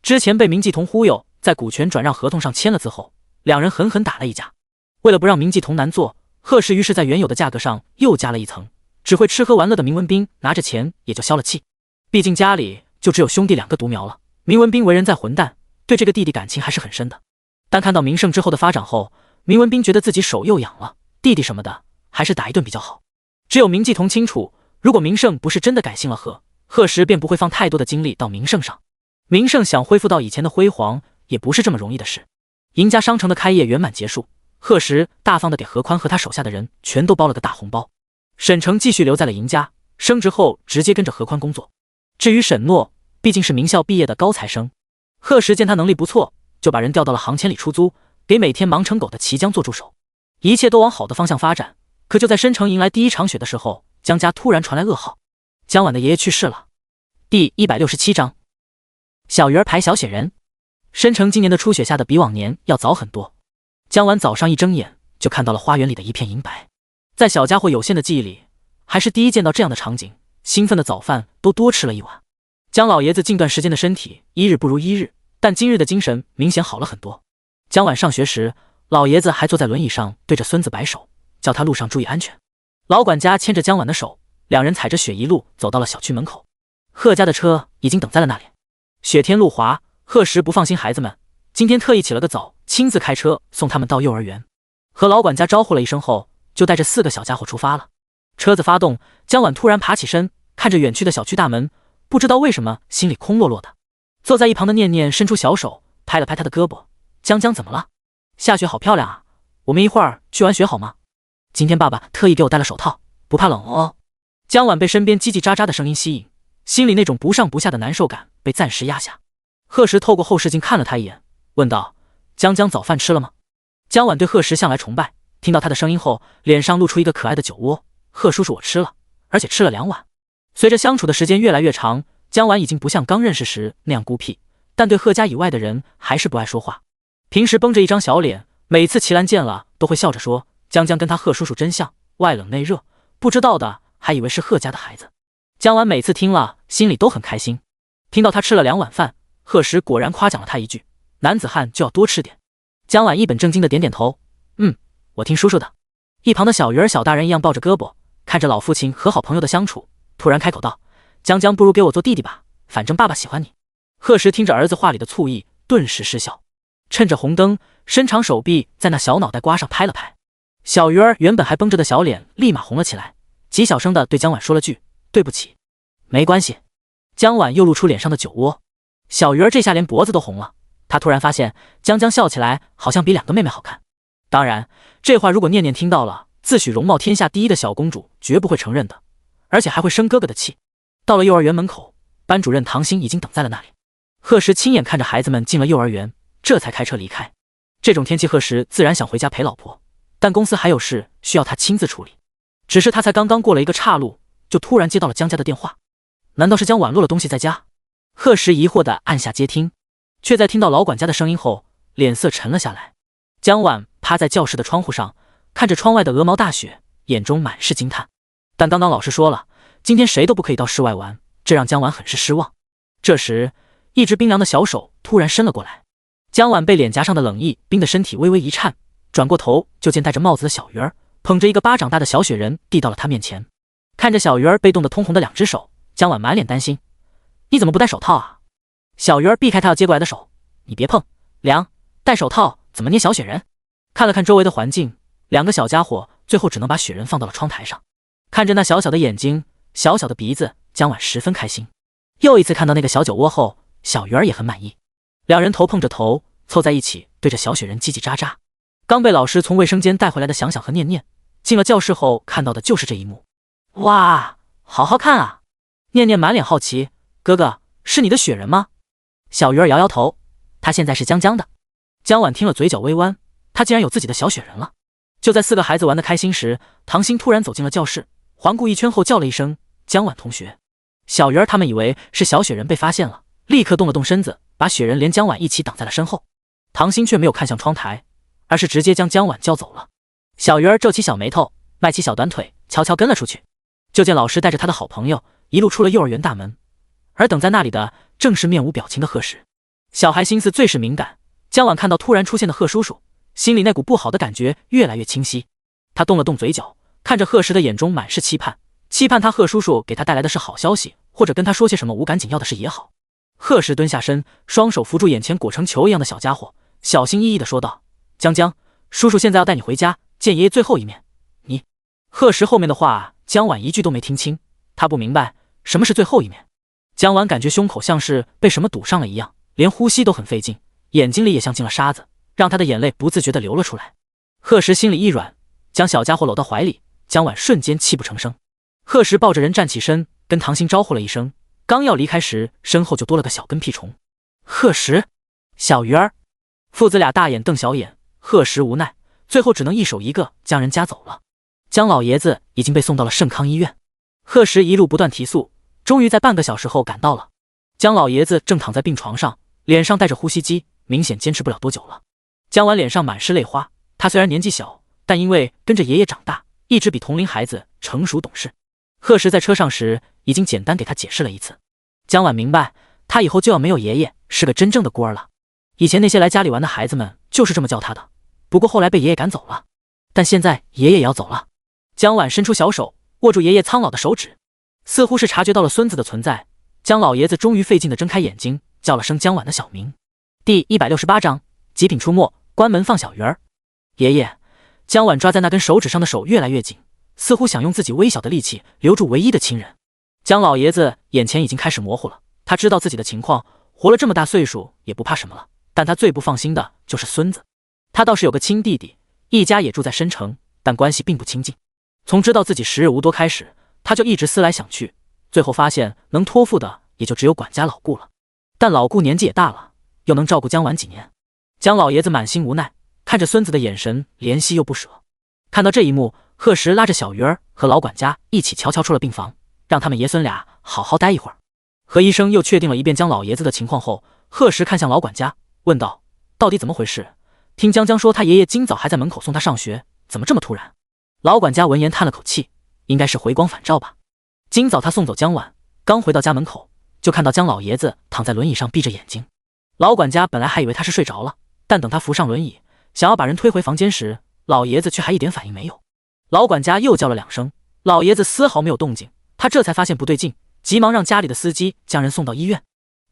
之前被明继同忽悠，在股权转让合同上签了字后，两人狠狠打了一架。为了不让明继同难做，贺石于是在原有的价格上又加了一层，只会吃喝玩乐的明文彬拿着钱也就消了气，毕竟家里就只有兄弟2个独苗了。明文彬为人再混蛋，对这个弟弟感情还是很深的。但看到明胜之后的发展后，明文彬觉得自己手又痒了，弟弟什么的还是打一顿比较好。只有明继同清楚，如果明胜不是真的改姓了贺时便不会放太多的精力到明胜上。明胜想恢复到以前的辉煌，也不是这么容易的事。赢家商城的开业圆满结束，贺时大方的给何宽和他手下的人全都包了个大红包。沈成继续留在了赢家，升职后直接跟着何宽工作。至于沈诺，毕竟是名校毕业的高材生，贺时见他能力不错，就把人调到了行千里出租，给每天忙成狗的齐江做助手。一切都往好的方向发展。可就在申城迎来第1场雪的时候，江家突然传来噩耗，江晚的爷爷去世了。第167章，小鱼儿排小雪人。申城今年的初雪下的比往年要早很多。江晚早上一睁眼就看到了花园里的一片银白，在小家伙有限的记忆里，还是第一见到这样的场景，兴奋的早饭都多吃了一碗。江老爷子近段时间的身体一日不如一日，但今日的精神明显好了很多。江晚上学时，老爷子还坐在轮椅上对着孙子摆手，叫他路上注意安全。老管家牵着江晚的手，两人踩着雪一路走到了小区门口。贺家的车已经等在了那里。雪天路滑，贺时不放心孩子们，今天特意起了个早，亲自开车送他们到幼儿园。和老管家招呼了一声后，就带着4个小家伙出发了。车子发动，江晚突然爬起身，看着远去的小区大门，不知道为什么心里空落落的。坐在一旁的念念伸出小手拍了拍他的胳膊，江江怎么了？下雪好漂亮啊，我们一会儿去玩雪好吗？今天爸爸特意给我戴了手套，不怕冷哦。江晚被身边叽叽喳喳的声音吸引，心里那种不上不下的难受感被暂时压下。贺时透过后视镜看了他一眼，问道：江江早饭吃了吗？江晚对贺时向来崇拜，听到他的声音后，脸上露出一个可爱的酒窝。贺叔叔我吃了，而且吃了2碗。随着相处的时间越来越长，江晚已经不像刚认识时那样孤僻，但对贺家以外的人还是不爱说话。平时绷着一张小脸，每次齐兰见了都会笑着说江江跟他贺叔叔真像，外冷内热，不知道的还以为是贺家的孩子。江晚每次听了心里都很开心。听到他吃了2碗饭，贺时果然夸奖了他一句，男子汉就要多吃点。江晚一本正经的点点头，我听叔叔的。一旁的小鱼儿小大人一样抱着胳膊，看着老父亲和好朋友的相处，突然开口道：江江不如给我做弟弟吧，反正爸爸喜欢你。贺时听着儿子话里的醋意，顿时失笑，趁着红灯伸长手臂在那小脑袋瓜上拍了拍。小鱼儿原本还绷着的小脸立马红了起来，极小声的对江晚说了句对不起。没关系。江晚又露出脸上的酒窝，小鱼儿这下连脖子都红了。他突然发现江江笑起来好像比2个妹妹好看。当然这话如果念念听到了，自诩容貌天下第一的小公主绝不会承认的，而且还会生哥哥的气。到了幼儿园门口，班主任唐鑫已经等在了那里。贺时亲眼看着孩子们进了幼儿园，这才开车离开。这种天气贺时自然想回家陪老婆，但公司还有事需要他亲自处理。只是他才刚刚过了一个岔路，就突然接到了江家的电话。难道是江晚落了东西在家？贺时疑惑地按下接听，却在听到老管家的声音后，脸色沉了下来。江晚趴在教室的窗户上，看着窗外的鹅毛大雪，眼中满是惊叹。但刚刚老师说了，今天谁都不可以到室外玩，这让江晚很是失望。这时，一只冰凉的小手突然伸了过来，江晚被脸颊上的冷意冰得身体微微一颤，转过头就见戴着帽子的小鱼儿捧着一个巴掌大的小雪人递到了他面前。看着小鱼儿被冻得通红的2只手，江晚满脸担心：你怎么不戴手套啊？小鱼儿避开他要接过来的手，你别碰，凉，戴手套怎么捏小雪人？看了看周围的环境，2个小家伙最后只能把雪人放到了窗台上。看着那小小的眼睛，小小的鼻子，江晚十分开心。又一次看到那个小酒窝后，小鱼儿也很满意。2人头碰着头，凑在一起对着小雪人叽叽喳喳。刚被老师从卫生间带回来的想想和念念，进了教室后看到的就是这一幕。哇，好好看啊！念念满脸好奇，哥哥，是你的雪人吗？小鱼儿摇摇头，他现在是江江的。江晚听了嘴角微弯，他竟然有自己的小雪人了。就在4个孩子玩得开心时，唐鑫突然走进了教室，环顾一圈后叫了一声江晚同学。小鱼儿他们以为是小雪人被发现了，立刻动了动身子，把雪人连江晚一起挡在了身后。唐鑫却没有看向窗台，而是直接将江晚叫走了。小鱼儿皱起小眉头，迈起小短腿，悄悄跟了出去。就见老师带着他的好朋友一路出了幼儿园大门，而等在那里的正是面无表情的贺时。小孩心思最是敏感，江晚看到突然出现的贺叔叔，心里那股不好的感觉越来越清晰。他动了动嘴角，看着贺时的眼中满是期盼，期盼他贺叔叔给他带来的是好消息，或者跟他说些什么无关紧要的事也好。贺石蹲下身，双手扶住眼前裹成球一样的小家伙，小心翼翼地说道：“江江，叔叔现在要带你回家见爷爷最后一面。你……”贺石后面的话，江晚一句都没听清，他不明白什么是最后一面。江晚感觉胸口像是被什么堵上了一样，连呼吸都很费劲，眼睛里也像进了沙子，让他的眼泪不自觉地流了出来。贺石心里一软，将小家伙搂到怀里，江晚瞬间泣不成声。贺石抱着人站起身，跟唐鑫招呼了一声，刚要离开时，身后就多了个小跟屁虫。贺石，小鱼儿，父子俩大眼瞪小眼。贺石无奈，最后只能一手一个将人夹走了。江老爷子已经被送到了盛康医院，贺石一路不断提速，终于在半个小时后赶到了。江老爷子正躺在病床上，脸上带着呼吸机，明显坚持不了多久了。江晚脸上满是泪花，他虽然年纪小，但因为跟着爷爷长大，一直比同龄孩子成熟懂事。贺石在车上时已经简单给他解释了一次，江晚明白，他以后就要没有爷爷，是个真正的孤儿了。以前那些来家里玩的孩子们就是这么叫他的，不过后来被爷爷赶走了，但现在爷爷也要走了。江晚伸出小手，握住爷爷苍老的手指，似乎是察觉到了孙子的存在，江老爷子终于费劲地睁开眼睛，叫了声江晚的小名。第168章极品出没，关门放小鱼儿。爷爷，江晚抓在那根手指上的手越来越紧，似乎想用自己微小的力气留住唯一的亲人。江老爷子眼前已经开始模糊了，他知道自己的情况，活了这么大岁数也不怕什么了，但他最不放心的就是孙子。他倒是有个亲弟弟，一家也住在申城，但关系并不亲近。从知道自己时日无多开始，他就一直思来想去，最后发现能托付的也就只有管家老顾了。但老顾年纪也大了，又能照顾江晚几年？江老爷子满心无奈，看着孙子的眼神怜惜又不舍。看到这一幕，贺石拉着小鱼儿和老管家一起悄悄出了病房，让他们爷孙俩好好待一会儿。和医生又确定了一遍江老爷子的情况后，贺石看向老管家，问道：“到底怎么回事？听江江说他爷爷今早还在门口送他上学，怎么这么突然？”老管家闻言叹了口气，应该是回光返照吧。今早他送走江晚，刚回到家门口，就看到江老爷子躺在轮椅上闭着眼睛。老管家本来还以为他是睡着了，但等他扶上轮椅，想要把人推回房间时，老爷子却还一点反应没有。老管家又叫了2声，老爷子丝毫没有动静，他这才发现不对劲，急忙让家里的司机将人送到医院。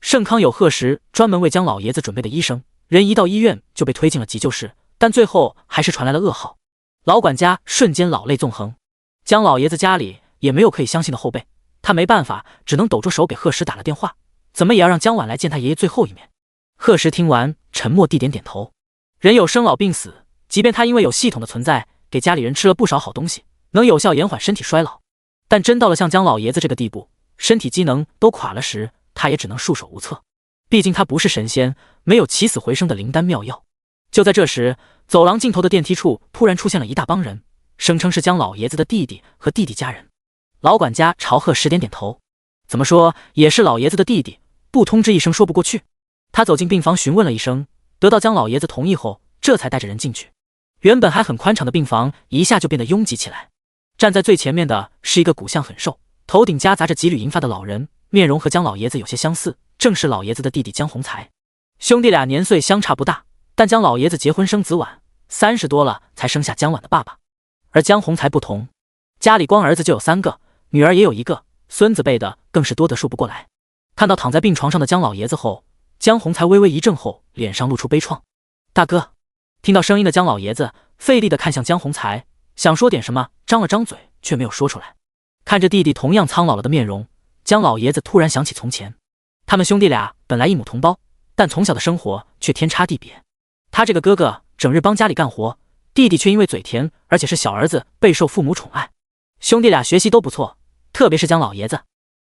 盛康有贺石专门为江老爷子准备的医生，人一到医院就被推进了急救室，但最后还是传来了噩耗。老管家瞬间老泪纵横，江老爷子家里也没有可以相信的后辈，他没办法，只能抖着手给贺石打了电话，怎么也要让江晚来见他爷爷最后一面。贺石听完，沉默地点点头。人有生老病死，即便他因为有系统的存在，给家里人吃了不少好东西，能有效延缓身体衰老，但真到了像江老爷子这个地步，身体机能都垮了时，他也只能束手无策。毕竟他不是神仙，没有起死回生的灵丹妙药。就在这时，走廊尽头的电梯处突然出现了一大帮人，声称是江老爷子的弟弟和弟弟家人。老管家朝贺石点点头，怎么说也是老爷子的弟弟，不通知一声说不过去。他走进病房询问了一声，得到江老爷子同意后，这才带着人进去。原本还很宽敞的病房一下就变得拥挤起来。站在最前面的是一个骨相很瘦，头顶夹杂着几缕银发的老人，面容和江老爷子有些相似，正是老爷子的弟弟江宏才。兄弟俩年岁相差不大，但江老爷子结婚生子晚，30多了才生下江晚的爸爸。而江宏才不同，家里光儿子就有3个，女儿也有1个，孙子辈的更是多得数不过来。看到躺在病床上的江老爷子后，江宏才微微一怔后，脸上露出悲怆。大哥。听到声音的江老爷子费力地看向江宏才，想说点什么，张了张嘴却没有说出来。看着弟弟同样苍老了的面容，江老爷子突然想起从前，他们兄弟俩本来一母同胞，但从小的生活却天差地别。他这个哥哥整日帮家里干活，弟弟却因为嘴甜，而且是小儿子，备受父母宠爱。兄弟俩学习都不错，特别是江老爷子，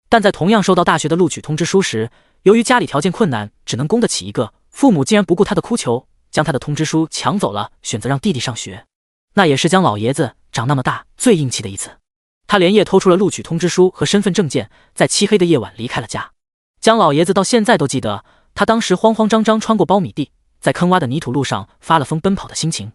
但在同样收到大学的录取通知书时，由于家里条件困难，只能供得起一个，父母竟然不顾他的哭求，将他的通知书抢走了，选择让弟弟上学。那也是江老爷子长那么大最硬气的一次。他连夜偷出了录取通知书和身份证件，在漆黑的夜晚离开了家。江老爷子到现在都记得，他当时慌慌张张穿过苞米地，在坑洼的泥土路上发了疯奔跑的心情。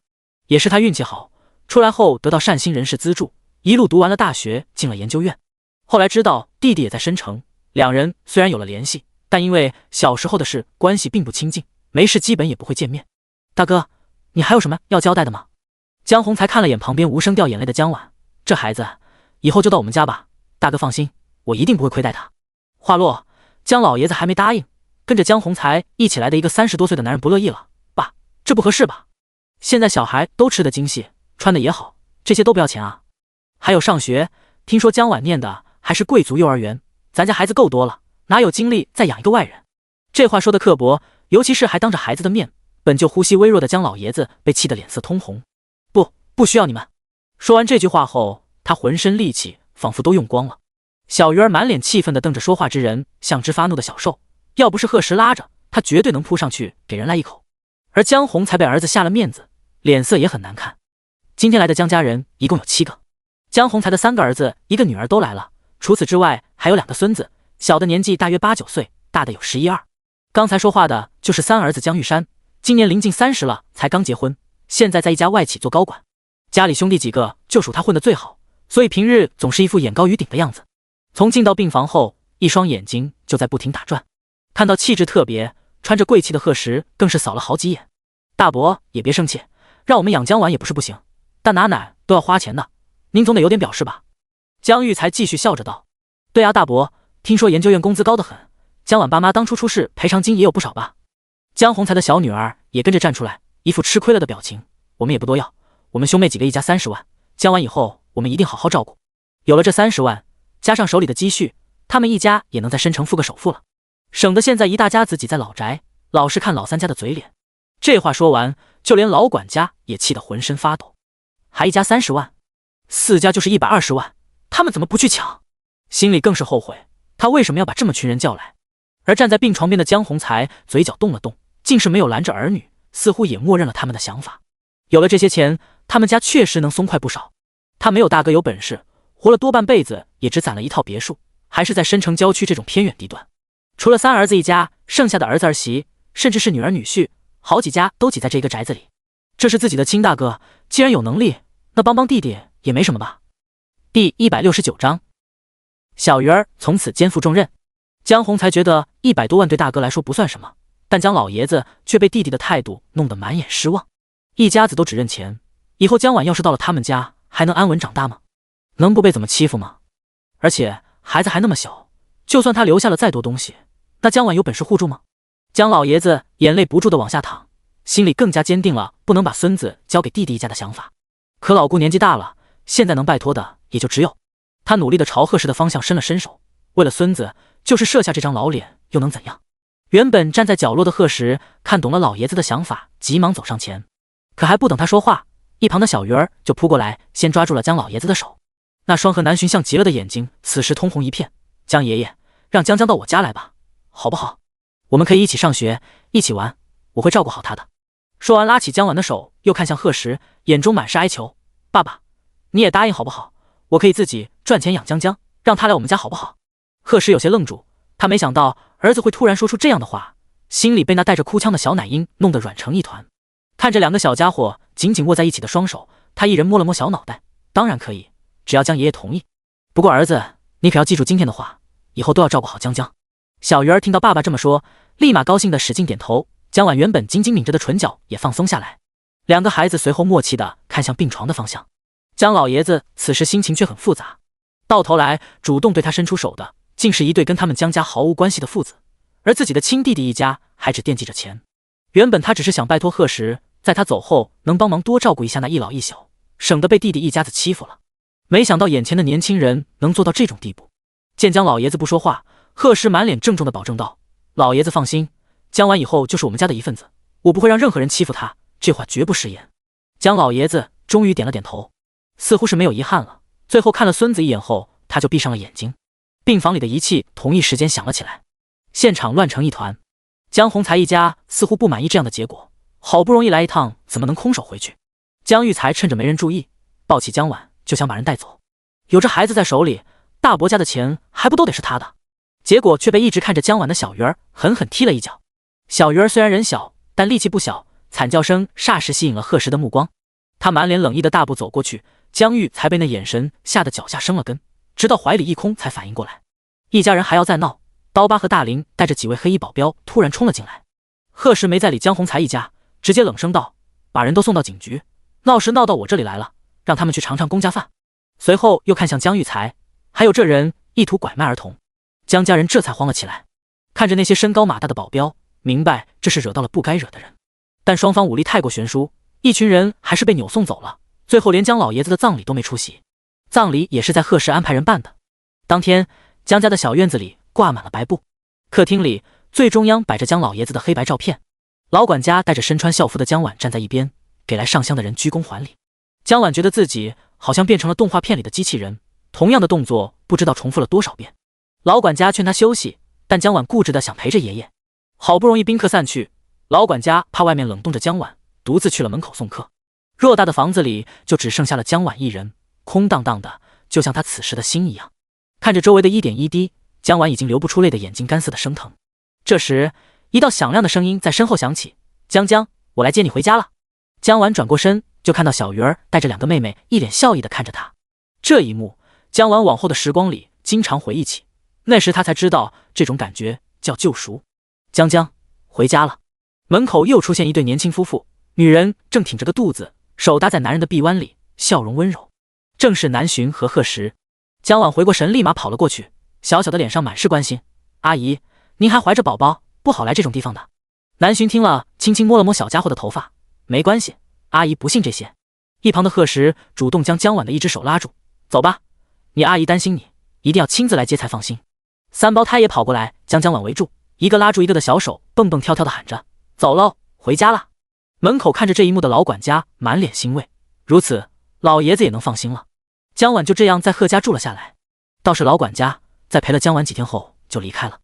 也是他运气好，出来后得到善心人士资助，一路读完了大学，进了研究院。后来知道弟弟也在申城，两人虽然有了联系，但因为小时候的事，关系并不亲近，没事基本也不会见面。大哥，你还有什么要交代的吗？江宏才看了眼旁边无声掉眼泪的江晚，这孩子以后就到我们家吧，大哥放心，我一定不会亏待他。话落，江老爷子还没答应，跟着江宏才一起来的一个30多岁的男人不乐意了。爸，这不合适吧？现在小孩都吃得精细，穿的也好，这些都不要钱啊。还有上学，听说江晚念的还是贵族幼儿园，咱家孩子够多了，哪有精力再养一个外人？这话说的刻薄，尤其是还当着孩子的面，本就呼吸微弱的江老爷子被气得脸色通红。不需要你们。说完这句话后，他浑身力气仿佛都用光了。小鱼儿满脸气愤地瞪着说话之人，像只发怒的小兽，要不是贺石拉着，他绝对能扑上去给人来一口。而江宏才被儿子下了面子，脸色也很难看。今天来的江家人一共有7个，江宏才的3个儿子1个女儿都来了，除此之外还有2个孙子，小的年纪大约8、9岁，大的有11、12。刚才说话的就是3儿子江玉山，今年临近30了，才刚结婚，现在在一家外企做高管。家里兄弟几个就属他混得最好，所以平日总是一副眼高于顶的样子。从进到病房后，一双眼睛就在不停打转，看到气质特别、穿着贵气的贺石，更是扫了好几眼。大伯也别生气，让我们养江晚也不是不行，但拿奶都要花钱的，您总得有点表示吧？江玉才继续笑着道：“对啊，大伯，听说研究院工资高得很，江晚爸妈当初出事赔偿金也有不少吧？”江宏才的小女儿也跟着站出来，一副吃亏了的表情：“我们也不多要。我们兄妹几个一家30万，江晚以后我们一定好好照顾。有了这30万，加上手里的积蓄，他们一家也能在申城付个首付了，省得现在一大家子挤在老宅，老是看老三家的嘴脸。”这话说完，就连老管家也气得浑身发抖。还一家30万，4家就是120万，他们怎么不去抢？心里更是后悔，他为什么要把这么群人叫来？而站在病床边的江宏才嘴角动了动，竟是没有拦着儿女，似乎也默认了他们的想法。有了这些钱，他们家确实能松快不少。他没有大哥有本事，活了多半辈子也只攒了一套别墅，还是在申城郊区这种偏远地段。除了3儿子一家，剩下的儿子儿媳，甚至是女儿女婿，好几家都挤在这一个宅子里。这是自己的亲大哥，既然有能力，那帮帮弟弟也没什么吧。第169章，小鱼儿从此肩负重任。江宏才觉得100多万对大哥来说不算什么，但江老爷子却被弟弟的态度弄得满眼失望。一家子都只认钱，以后江晚要是到了他们家，还能安稳长大吗？能不被怎么欺负吗？而且孩子还那么小，就算他留下了再多东西，那江晚有本事护住吗？江老爷子眼泪不住地往下淌，心里更加坚定了不能把孙子交给弟弟一家的想法。可老姑年纪大了，现在能拜托的也就只有他。努力地朝贺氏的方向伸了伸手，为了孙子，就是设下这张老脸又能怎样？原本站在角落的贺石看懂了老爷子的想法，急忙走上前。可还不等他说话，一旁的小鱼儿就扑过来，先抓住了江老爷子的手。那双和南浔像极了的眼睛此时通红一片。江爷爷，让江江到我家来吧，好不好？我们可以一起上学，一起玩，我会照顾好他的。说完拉起江晚的手，又看向贺石，眼中满是哀求：爸爸，你也答应好不好？我可以自己赚钱养江江，让他来我们家好不好？贺石有些愣住，他没想到儿子会突然说出这样的话，心里被那带着哭腔的小奶音弄得软成一团。看着2个小家伙紧紧握在一起的双手，他一人摸了摸小脑袋，当然可以，只要江爷爷同意。不过儿子，你可要记住今天的话，以后都要照顾好江江。小鱼儿听到爸爸这么说，立马高兴地使劲点头。江晚原本紧紧抿着的唇角也放松下来。2个孩子随后默契地看向病床的方向。江老爷子此时心情却很复杂，到头来主动对他伸出手的，竟是一对跟他们江家毫无关系的父子，而自己的亲弟弟一家还只惦记着钱。原本他只是想拜托贺石，在他走后能帮忙多照顾一下那一老一小，省得被弟弟一家子欺负了。没想到眼前的年轻人能做到这种地步。见江老爷子不说话，贺石满脸郑重地保证道：“老爷子放心，江晚以后就是我们家的一份子，我不会让任何人欺负他，这话绝不食言。”江老爷子终于点了点头，似乎是没有遗憾了。最后看了孙子一眼后，他就闭上了眼睛。病房里的仪器同一时间响了起来，现场乱成一团。江宏才一家似乎不满意这样的结果，好不容易来一趟，怎么能空手回去？江玉才趁着没人注意，抱起江晚就想把人带走。有这孩子在手里，大伯家的钱还不都得是他的？结果却被一直看着江晚的小鱼儿狠狠踢了一脚。小鱼儿虽然人小，但力气不小，惨叫声霎时吸引了贺石的目光。他满脸冷意的大步走过去，江玉才被那眼神吓得脚下生了根，直到怀里一空才反应过来。一家人还要再闹，刀疤和大林带着几位黑衣保镖突然冲了进来。贺石没再理江宏才一家，直接冷声道：“把人都送到警局，闹事闹到我这里来了，让他们去尝尝公家饭。”随后又看向江玉才：“还有这人意图拐卖儿童。江家人这才慌了起来，看着那些身高马大的保镖，明白这是惹到了不该惹的人。但双方武力太过悬殊，一群人还是被扭送走了，最后连江老爷子的葬礼都没出席。葬礼也是在贺氏安排人办的。当天，江家的小院子里挂满了白布，客厅里最中央摆着江老爷子的黑白照片，老管家带着身穿校服的江婉站在一边，给来上香的人鞠躬还礼。江婉觉得自己好像变成了动画片里的机器人，同样的动作不知道重复了多少遍。老管家劝他休息，但江婉固执的想陪着爷爷。好不容易宾客散去，老管家怕外面冷冻着江婉，独自去了门口送客。偌大的房子里就只剩下了江婉一人，空荡荡的，就像他此时的心一样。看着周围的一点一滴，江婉已经流不出泪的眼睛干涩的生疼。这时，一道响亮的声音在身后响起：“江江，我来接你回家了。”江婉转过身，就看到小鱼儿带着2个妹妹一脸笑意的看着他。这一幕，江婉往后的时光里经常回忆起，那时他才知道这种感觉叫救赎。江江，回家了。门口又出现一对年轻夫妇，女人正挺着个肚子，手搭在男人的臂弯里，笑容温柔，正是南洵和贺石。江婉回过神，立马跑了过去，小小的脸上满是关心：“阿姨，您还怀着宝宝，不好来这种地方的。”南洵听了，轻轻摸了摸小家伙的头发：“没关系，阿姨不信这些。”一旁的贺石主动将江婉的一只手拉住：“走吧，你阿姨担心你，一定要亲自来接才放心。”三胞胎也跑过来将江婉围住，一个拉住一个的小手蹦蹦跳跳的喊着：“走喽，回家啦！”门口看着这一幕的老管家满脸欣慰，如此老爷子也能放心了。江婉就这样在贺家住了下来。倒是老管家在陪了江婉几天后就离开了。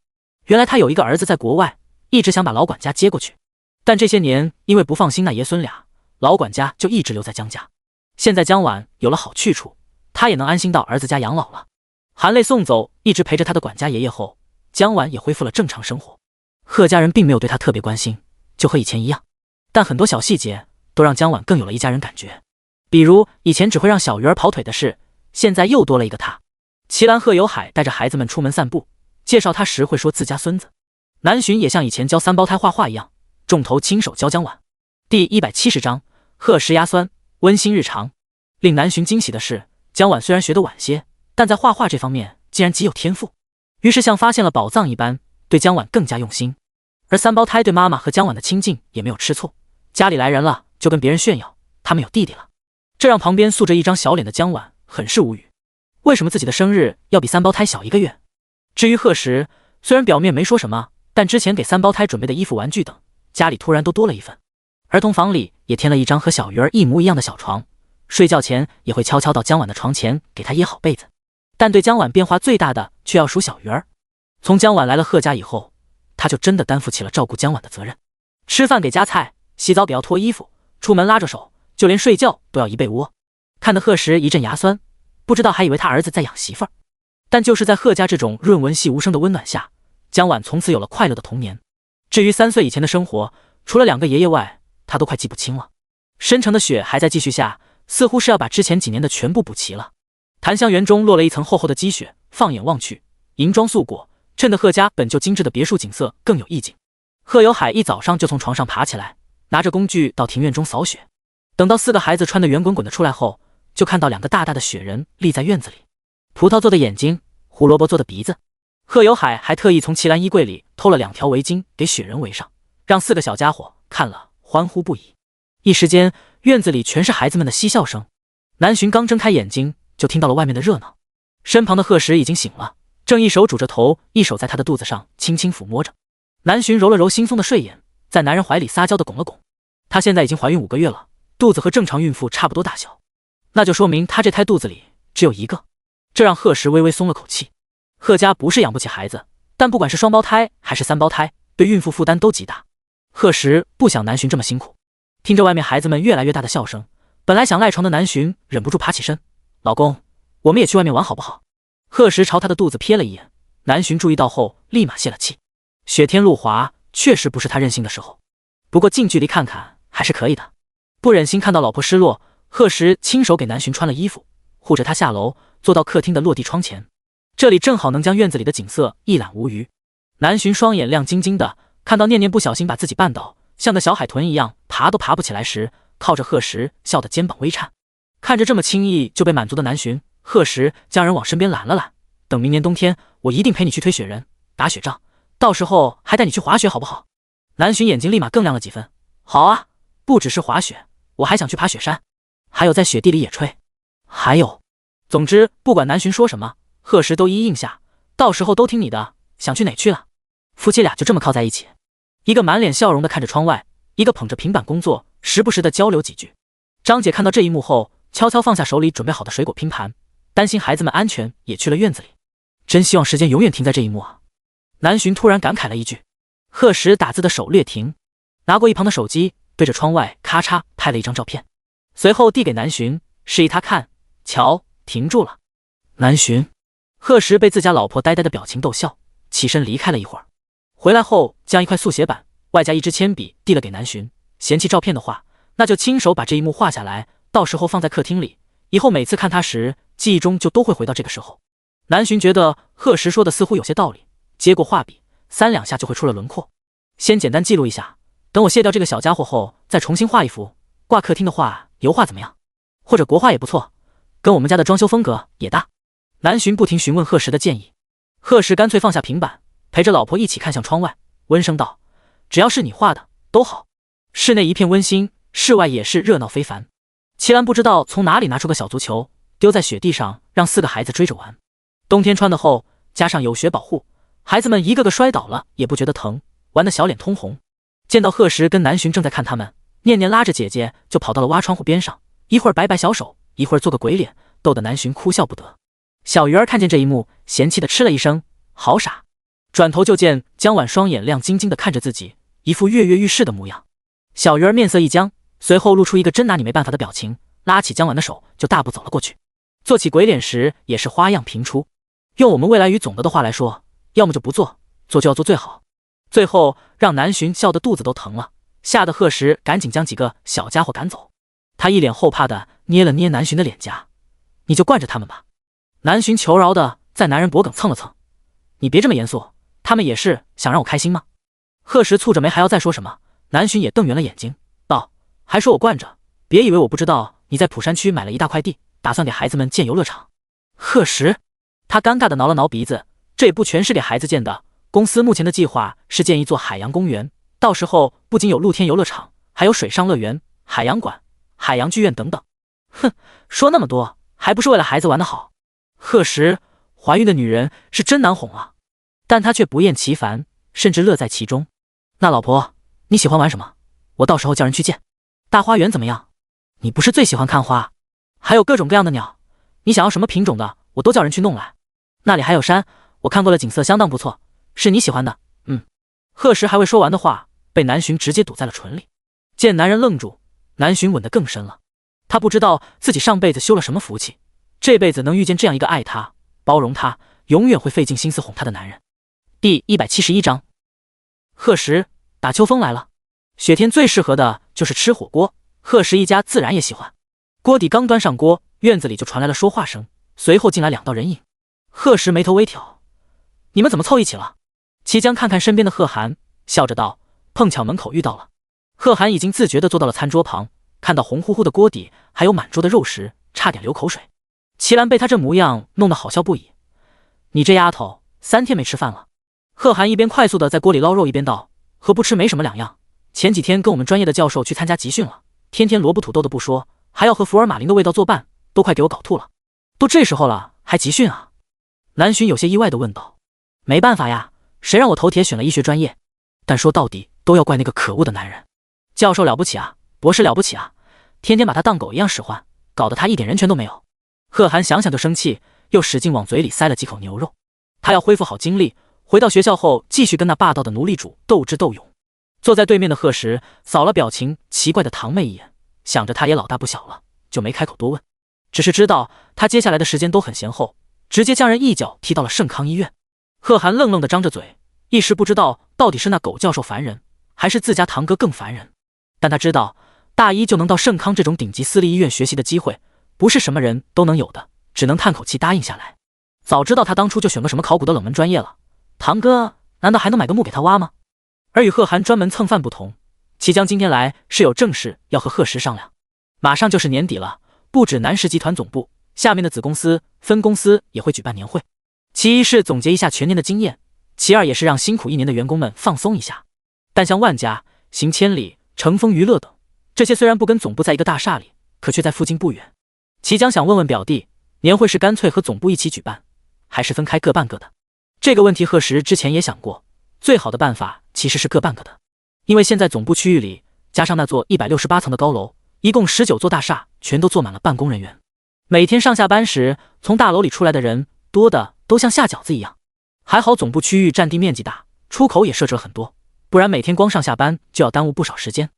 原来他有一个儿子在国外，一直想把老管家接过去，但这些年因为不放心那爷孙俩，老管家就一直留在江家。现在江婉有了好去处，他也能安心到儿子家养老了。含泪送走一直陪着他的管家爷爷后，江婉也恢复了正常生活。贺家人并没有对他特别关心，就和以前一样，但很多小细节都让江婉更有了一家人感觉。比如以前只会让小鱼儿跑腿的事，现在又多了一个他。齐兰贺有海带着孩子们出门散步，介绍他时会说自家孙子。南洵也像以前教三胞胎画画一样，重头亲手教江婉。第170章贺石压酸，温馨日常。令南洵惊喜的是，江婉虽然学得晚些，但在画画这方面竟然极有天赋，于是像发现了宝藏一般，对江婉更加用心。而三胞胎对妈妈和江婉的亲近也没有吃错，家里来人了就跟别人炫耀他们有弟弟了，这让旁边素着一张小脸的江婉很是无语。为什么自己的生日要比三胞胎小1个月？至于贺石，虽然表面没说什么，但之前给三胞胎准备的衣服玩具等，家里突然都多了一份。儿童房里也添了一张和小鱼儿一模一样的小床，睡觉前也会悄悄到江婉的床前给她掖好被子。但对江婉变化最大的却要数小鱼儿。从江婉来了贺家以后，他就真的担负起了照顾江婉的责任，吃饭给夹菜，洗澡给要脱衣服，出门拉着手，就连睡觉都要一被窝。看得贺石一阵牙酸，不知道还以为他儿子在养媳妇儿。但就是在贺家这种润文细无声的温暖下，江婉从此有了快乐的童年。至于3岁以前的生活，除了2个爷爷外，他都快记不清了。深城的雪还在继续下，似乎是要把之前几年的全部补齐了。檀香园中落了一层厚厚的积雪，放眼望去，银装素裹，衬得贺家本就精致的别墅景色更有意境。贺有海一早上就从床上爬起来，拿着工具到庭院中扫雪。等到4个孩子穿得圆滚滚的出来后，就看到2个大大的雪人立在院子里，葡萄做的眼睛，胡萝卜做的鼻子。贺有海还特意从齐兰衣柜里偷了2条围巾给雪人围上，让4个小家伙看了欢呼不已。一时间，院子里全是孩子们的嬉笑声。南洵刚睁开眼睛，就听到了外面的热闹。身旁的贺石已经醒了，正一手拄着头，一手在他的肚子上轻轻抚摸着。南洵揉了揉惺忪的睡眼，在男人怀里撒娇的拱了拱。她现在已经怀孕5个月了，肚子和正常孕妇差不多大小，那就说明她这胎肚子里只有1个，这让贺石微微松了口气。贺家不是养不起孩子，但不管是双胞胎还是3胞胎，对孕妇负担都极大。贺石不想南洵这么辛苦。听着外面孩子们越来越大的笑声，本来想赖床的南洵忍不住爬起身：“老公，我们也去外面玩好不好？”贺石朝他的肚子瞥了一眼，南洵注意到后立马泄了气。雪天路滑，确实不是他任性的时候，不过近距离看看还是可以的。不忍心看到老婆失落，贺石亲手给南洵穿了衣服，护着他下楼，坐到客厅的落地窗前，这里正好能将院子里的景色一览无余。南洵双眼亮晶晶的，看到念念不小心把自己绊倒，像个小海豚一样爬都爬不起来时，靠着贺石笑得肩膀微颤。看着这么轻易就被满足的南洵，贺石将人往身边揽了揽，等明年冬天，我一定陪你去推雪人、打雪仗，到时候还带你去滑雪，好不好？南浔眼睛立马更亮了几分。好啊，不只是滑雪，我还想去爬雪山，还有在雪地里野炊，还有……总之，不管南浔说什么，贺石都一一应下。到时候都听你的，想去哪去了？夫妻俩就这么靠在一起，一个满脸笑容的看着窗外，一个捧着平板工作，时不时的交流几句。张姐看到这一幕后，悄悄放下手里准备好的水果拼盘，担心孩子们安全，也去了院子里。真希望时间永远停在这一幕啊！南浔突然感慨了一句。贺石打字的手略停，拿过一旁的手机，对着窗外咔嚓拍了一张照片，随后递给南浔，示意他看。瞧，停住了。南浔，贺石被自家老婆呆呆的表情逗笑，起身离开了一会儿。回来后，将一块速写板外加一支铅笔递了给南浔。嫌弃照片的话，那就亲手把这一幕画下来，到时候放在客厅里，以后每次看他时，记忆中就都会回到这个时候。南浔觉得贺石说的似乎有些道理，接过画笔，3两下就会出了轮廓。先简单记录一下，等我卸掉这个小家伙后，再重新画一幅。挂客厅的话，油画怎么样？或者国画也不错，跟我们家的装修风格也搭。南浔不停询问贺石的建议，贺石干脆放下平板，陪着老婆一起看向窗外，温声道：“只要是你画的都好。”室内一片温馨，室外也是热闹非凡。齐兰不知道从哪里拿出个小足球，丢在雪地上，让4个孩子追着玩。冬天穿的厚，加上有雪保护，孩子们一个个摔倒了也不觉得疼，玩得小脸通红。见到贺石跟南浔正在看他们，念念拉着姐姐就跑到了挖窗户边上，一会儿摆摆小手，一会儿做个鬼脸，逗得南浔哭笑不得。小鱼儿看见这一幕，嫌弃的嗤了一声：“好傻！”转头就见江婉双眼亮晶晶的看着自己，一副跃跃欲试的模样。小鱼儿面色一僵，随后露出一个真拿你没办法的表情，拉起江婉的手就大步走了过去。做起鬼脸时也是花样频出，用我们未来语总的话来说，要么就不做，做就要做最好。最后让南浔笑得肚子都疼了，吓得贺石赶紧将几个小家伙赶走。他一脸后怕的捏了捏南浔的脸颊：“你就惯着他们吧。”南浔求饶的在男人脖梗蹭了蹭：“你别这么严肃，他们也是想让我开心吗？”贺石蹙着眉还要再说什么，南浔也瞪圆了眼睛道：“还说我惯着，别以为我不知道你在浦山区买了一大块地，打算给孩子们建游乐场。”贺石，他尴尬的挠了挠鼻子，这也不全是给孩子建的，公司目前的计划是建一座海洋公园，到时候不仅有露天游乐场，还有水上乐园、海洋馆、海洋剧院等等。哼，说那么多，还不是为了孩子玩得好？贺石，怀孕的女人是真难哄啊，但他却不厌其烦，甚至乐在其中。那老婆，你喜欢玩什么？我到时候叫人去建。大花园怎么样？你不是最喜欢看花？还有各种各样的鸟，你想要什么品种的，我都叫人去弄来。那里还有山，我看过了，景色相当不错，是你喜欢的。贺石还未说完的话，被南浔直接堵在了唇里。见男人愣住，南浔吻得更深了。他不知道自己上辈子修了什么福气，这辈子能遇见这样一个爱他、包容他，永远会费尽心思哄他的男人。第171章，贺石，打秋风来了。雪天最适合的就是吃火锅，贺石一家自然也喜欢。锅底刚端上锅，院子里就传来了说话声，随后进来2道人影。贺石眉头微挑：“你们怎么凑一起了？”齐江看看身边的贺涵，笑着道：“碰巧门口遇到了。”贺涵已经自觉地坐到了餐桌旁，看到红乎乎的锅底，还有满桌的肉食，差点流口水。齐兰被他这模样弄得好笑不已：“你这丫头3天没吃饭了。”贺涵一边快速地在锅里捞肉，一边道：“和不吃没什么两样。前几天跟我们专业的教授去参加集训了，天天萝卜土豆的不说，还要和福尔马林的味道作伴，都快给我搞吐了。都这时候了，还集训啊？”南浔有些意外地问道：“没办法呀，谁让我头铁选了医学专业？但说到底，都要怪那个可恶的男人。教授了不起啊，博士了不起啊，天天把他当狗一样使唤，搞得他一点人权都没有。”贺涵想想就生气，又使劲往嘴里塞了几口牛肉。他要恢复好精力，回到学校后继续跟那霸道的奴隶主斗智斗勇。坐在对面的贺石扫了表情奇怪的堂妹一眼，想着他也老大不小了，就没开口多问，只是知道他接下来的时间都很闲后，直接将人一脚踢到了盛康医院。贺涵愣愣地张着嘴，一时不知道到底是那狗教授烦人，还是自家堂哥更烦人。但他知道大一就能到盛康这种顶级私立医院学习的机会，不是什么人都能有的，只能叹口气答应下来。早知道他当初就选个什么考古的冷门专业了，堂哥难道还能买个墓给他挖吗？而与贺涵专门蹭饭不同，齐江今天来是有正事要和贺石商量。马上就是年底了，不止南石集团总部，下面的子公司、分公司也会举办年会。其一是总结一下全年的经验，其二也是让辛苦一年的员工们放松一下。但像万家、行千里、乘风娱乐等，这些虽然不跟总部在一个大厦里，可却在附近不远。齐江想问问表弟，年会是干脆和总部一起举办，还是分开各办各的？这个问题贺时之前也想过，最好的办法其实是各办各的，因为现在总部区域里加上那座168层的高楼，一共19座大厦，全都坐满了办公人员。每天上下班时，从大楼里出来的人多的都像下饺子一样。还好总部区域占地面积大，出口也设置了很多，不然每天光上下班就要耽误不少时间。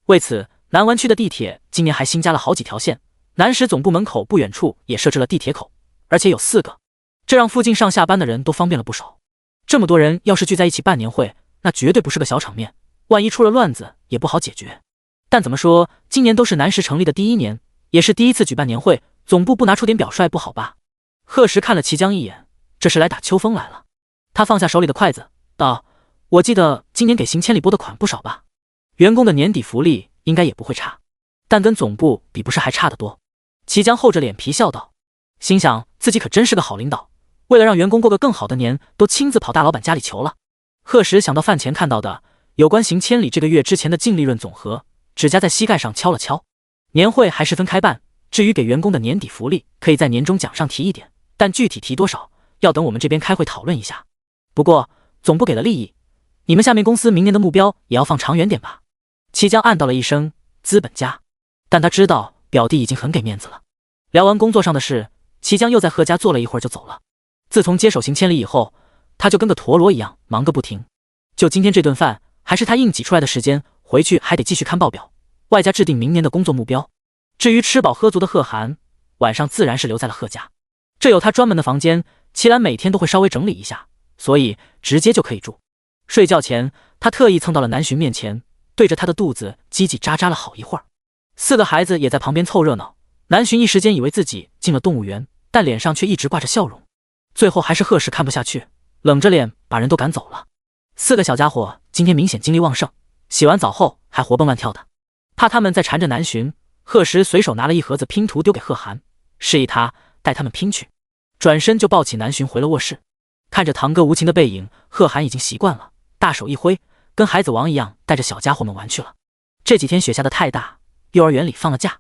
为此，南湾区的地铁今年还新加了好几条线，南石总部门口不远处也设置了地铁口，而且有4个，这让附近上下班的人都方便了不少。这么多人要是聚在一起办年会，那绝对不是个小场面，万一出了乱子也不好解决。但怎么说，今年都是南石成立的第1年，也是第一次举办年会，总部不拿出点表率不好吧？贺时看了齐江一眼，这是来打秋风来了。他放下手里的筷子，道：“我记得今年给行千里拨的款不少吧？员工的年底福利应该也不会差，但跟总部比不是还差得多。”齐江厚着脸皮笑道，心想自己可真是个好领导，为了让员工过个更好的年，都亲自跑大老板家里求了。贺时想到饭前看到的有关行千里这个月之前的净利润总和，指甲在膝盖上敲了敲。年会还是分开办，至于给员工的年底福利，可以在年终奖上提一点，但具体提多少，要等我们这边开会讨论一下。不过总部给了利益，你们下面公司明年的目标也要放长远点吧。齐江暗道了一声资本家，但他知道表弟已经很给面子了。聊完工作上的事，齐江又在贺家坐了一会儿就走了。自从接手行千里以后，他就跟个陀螺一样忙个不停。就今天这顿饭，还是他硬挤出来的时间，回去还得继续看报表，外加制定明年的工作目标。至于吃饱喝足的贺涵，晚上自然是留在了贺家，这有他专门的房间，齐兰每天都会稍微整理一下，所以直接就可以住。睡觉前，他特意蹭到了南浔面前，对着他的肚子叽叽喳喳了好一会儿。4个孩子也在旁边凑热闹，南浔一时间以为自己进了动物园，但脸上却一直挂着笑容。最后还是贺时看不下去，冷着脸把人都赶走了。4个小家伙今天明显精力旺盛，洗完澡后还活蹦乱跳的。怕他们再缠着南浔，贺时随手拿了一盒子拼图丢给贺涵，示意他带他们拼去。转身就抱起南浔回了卧室。看着堂哥无情的背影，贺涵已经习惯了，大手一挥，跟孩子王一样带着小家伙们玩去了。这几天雪下的太大，幼儿园里放了假，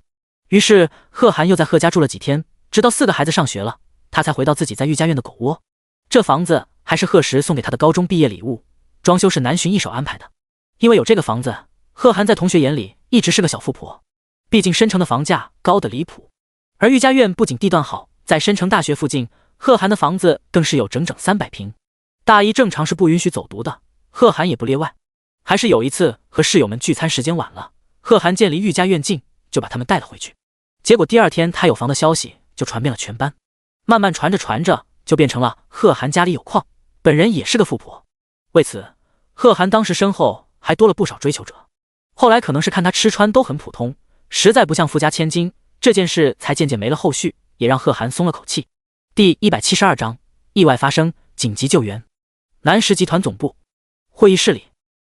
于是贺涵又在贺家住了几天，直到4个孩子上学了，他才回到自己在御家院的狗窝。这房子还是贺时送给他的高中毕业礼物，装修是南浔一手安排的。因为有这个房子，贺涵在同学眼里一直是个小富婆，毕竟申城的房价高得离谱，而御家院不仅地段好，在申城大学附近，贺涵的房子更是有整整300平。大一正常是不允许走读的，贺涵也不例外。还是有一次和室友们聚餐时间晚了，贺涵见离御家院近，就把他们带了回去。结果第2天他有房的消息就传遍了全班，慢慢传着传着，就变成了贺涵家里有矿，本人也是个富婆。为此，贺涵当时身后还多了不少追求者。后来可能是看他吃穿都很普通，实在不像富家千金，这件事才渐渐没了后续，也让贺涵松了口气。第172章意外发生，紧急救援。南石集团总部会议室里，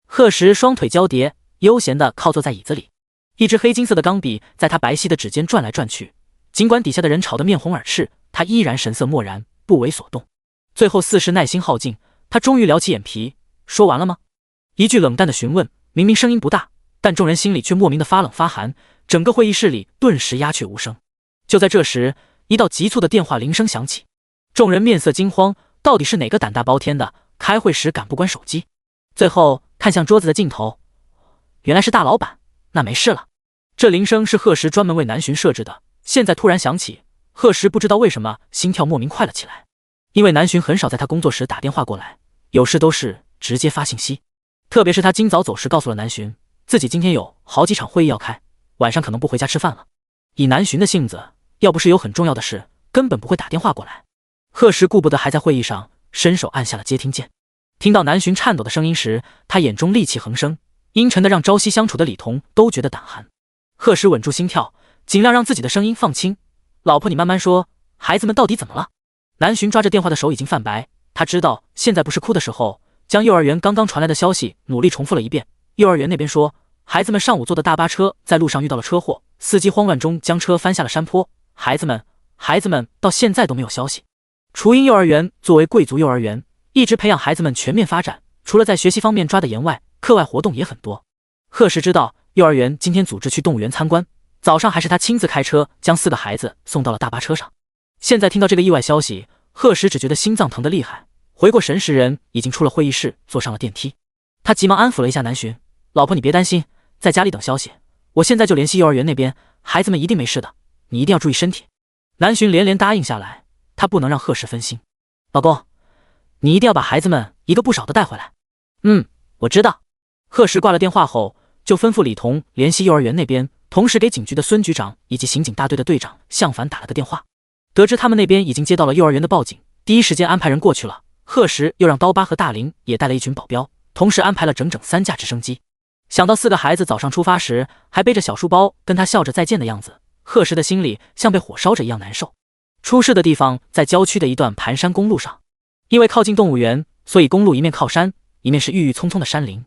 贺时双腿交叠，悠闲地靠坐在椅子里，一支黑金色的钢笔在他白皙的指尖转来转去。尽管底下的人吵得面红耳赤，他依然神色漠然，不为所动。最后4时耐心耗尽，他终于撩起眼皮，说完了吗？一句冷淡的询问，明明声音不大，但众人心里却莫名的发冷发寒，整个会议室里顿时鸦雀无声。就在这时，一道急促的电话铃声响起，众人面色惊慌，到底是哪个胆大包天的，开会时敢不关手机？最后看向桌子的尽头，原来是大老板，那没事了。这铃声是贺时专门为南浔设置的，现在突然响起，贺时不知道为什么心跳莫名快了起来，因为南浔很少在他工作时打电话过来，有事都是直接发信息。特别是他今早走时告诉了南浔，自己今天有好几场会议要开，晚上可能不回家吃饭了。以南浔的性子，要不是有很重要的事，根本不会打电话过来。贺时顾不得还在会议上，伸手按下了接听键。听到南浔颤抖的声音时，他眼中戾气横生，阴沉的让朝夕相处的李彤都觉得胆寒。贺时稳住心跳，尽量让自己的声音放轻：“老婆，你慢慢说，孩子们到底怎么了？”南浔抓着电话的手已经泛白，他知道现在不是哭的时候，将幼儿园刚刚传来的消息努力重复了一遍。幼儿园那边说，孩子们上午坐的大巴车在路上遇到了车祸，司机慌乱中将车翻下了山坡，孩子们到现在都没有消息。雏鹰幼儿园作为贵族幼儿园，一直培养孩子们全面发展，除了在学习方面抓得严外，课外活动也很多。贺时知道幼儿园今天组织去动物园参观，早上还是他亲自开车将4个孩子送到了大巴车上。现在听到这个意外消息，贺时只觉得心脏疼得厉害。回过神时，人已经出了会议室，坐上了电梯。他急忙安抚了一下南浔：“老婆，你别担心，在家里等消息。我现在就联系幼儿园那边，孩子们一定没事的，你一定要注意身体。”南浔连连答应下来，他不能让贺时分心。老公，你一定要把孩子们一个不少的带回来。我知道。贺时挂了电话后，就吩咐李彤联系幼儿园那边，同时给警局的孙局长以及刑警大队的队长向凡打了个电话。得知他们那边已经接到了幼儿园的报警，第一时间安排人过去了。贺时又让刀疤和大林也带了一群保镖，同时安排了整整3架直升机。想到4个孩子早上出发时还背着小书包跟他笑着再见的样子，贺时的心里像被火烧着一样难受。出事的地方在郊区的一段盘山公路上，因为靠近动物园，所以公路一面靠山，一面是郁郁葱葱的山林。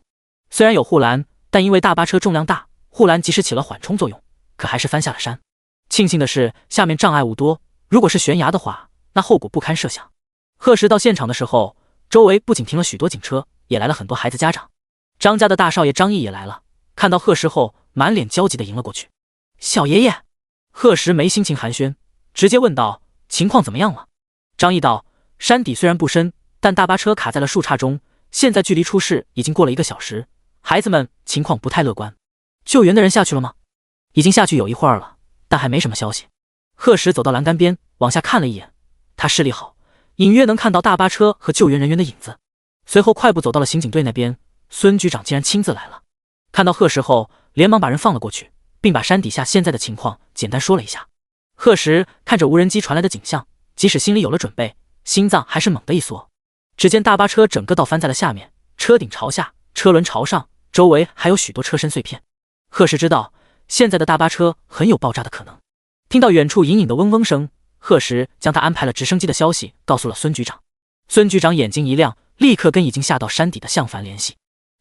虽然有护栏，但因为大巴车重量大，护栏及时起了缓冲作用，可还是翻下了山。庆幸的是下面障碍物多，如果是悬崖的话，那后果不堪设想。贺时到现场的时候，周围不仅停了许多警车，也来了很多孩子家长。张家的大少爷张毅也来了，看到贺时后满脸焦急地迎了过去。小爷爷。贺时没心情寒暄，直接问道：“情况怎么样了？”张毅道：“山底虽然不深，但大巴车卡在了树杈中，现在距离出事已经过了1个小时，孩子们情况不太乐观。救援的人下去了吗？”“已经下去有一会儿了，但还没什么消息。”贺时走到栏杆边往下看了一眼，他视力好，隐约能看到大巴车和救援人员的影子。随后快步走到了刑警队那边，孙局长竟然亲自来了。看到贺时后，连忙把人放了过去，并把山底下现在的情况简单说了一下。贺时看着无人机传来的景象，即使心里有了准备，心脏还是猛地一缩。只见大巴车整个倒翻在了下面，车顶朝下，车轮朝上，周围还有许多车身碎片。贺时知道现在的大巴车很有爆炸的可能。听到远处隐隐的嗡嗡声，贺时将他安排了直升机的消息告诉了孙局长。孙局长眼睛一亮，立刻跟已经下到山底的向凡联系，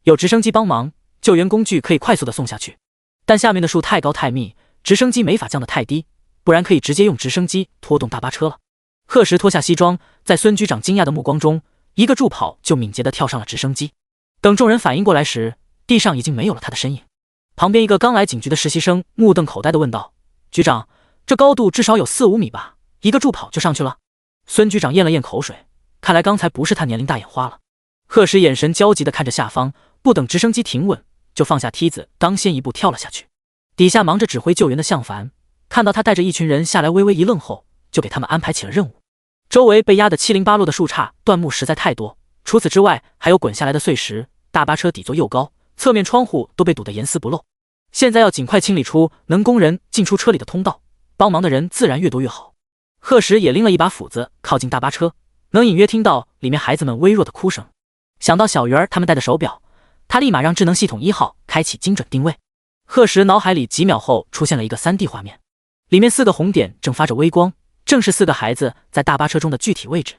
有直升机帮忙，救援工具可以快速的送下去，但下面的树太高太密，直升机没法降得太低，不然可以直接用直升机拖动大巴车了。贺时脱下西装，在孙局长惊讶的目光中，一个助跑就敏捷地跳上了直升机。等众人反应过来时，地上已经没有了他的身影。旁边一个刚来警局的实习生目瞪口呆地问道：“局长，这高度至少有4-5米吧？一个助跑就上去了？”孙局长咽了咽口水，看来刚才不是他年龄大眼花了。贺时眼神焦急地看着下方，不等直升机停稳，就放下梯子，刚先一步跳了下去。底下忙着指挥救援的向凡看到他带着一群人下来，微微一愣后，就给他们安排起了任务。周围被压得七零八落的树杈、断木实在太多，除此之外还有滚下来的碎石。大巴车底座又高，侧面窗户都被堵得严丝不漏。现在要尽快清理出能供人进出车里的通道，帮忙的人自然越多越好。贺时也拎了一把斧子靠近大巴车，能隐约听到里面孩子们微弱的哭声。想到小鱼儿他们戴的手表，他立马让智能系统1号开启精准定位。贺时脑海里几秒后出现了一个3D 画面，里面4个红点正发着微光，正是4个孩子在大巴车中的具体位置。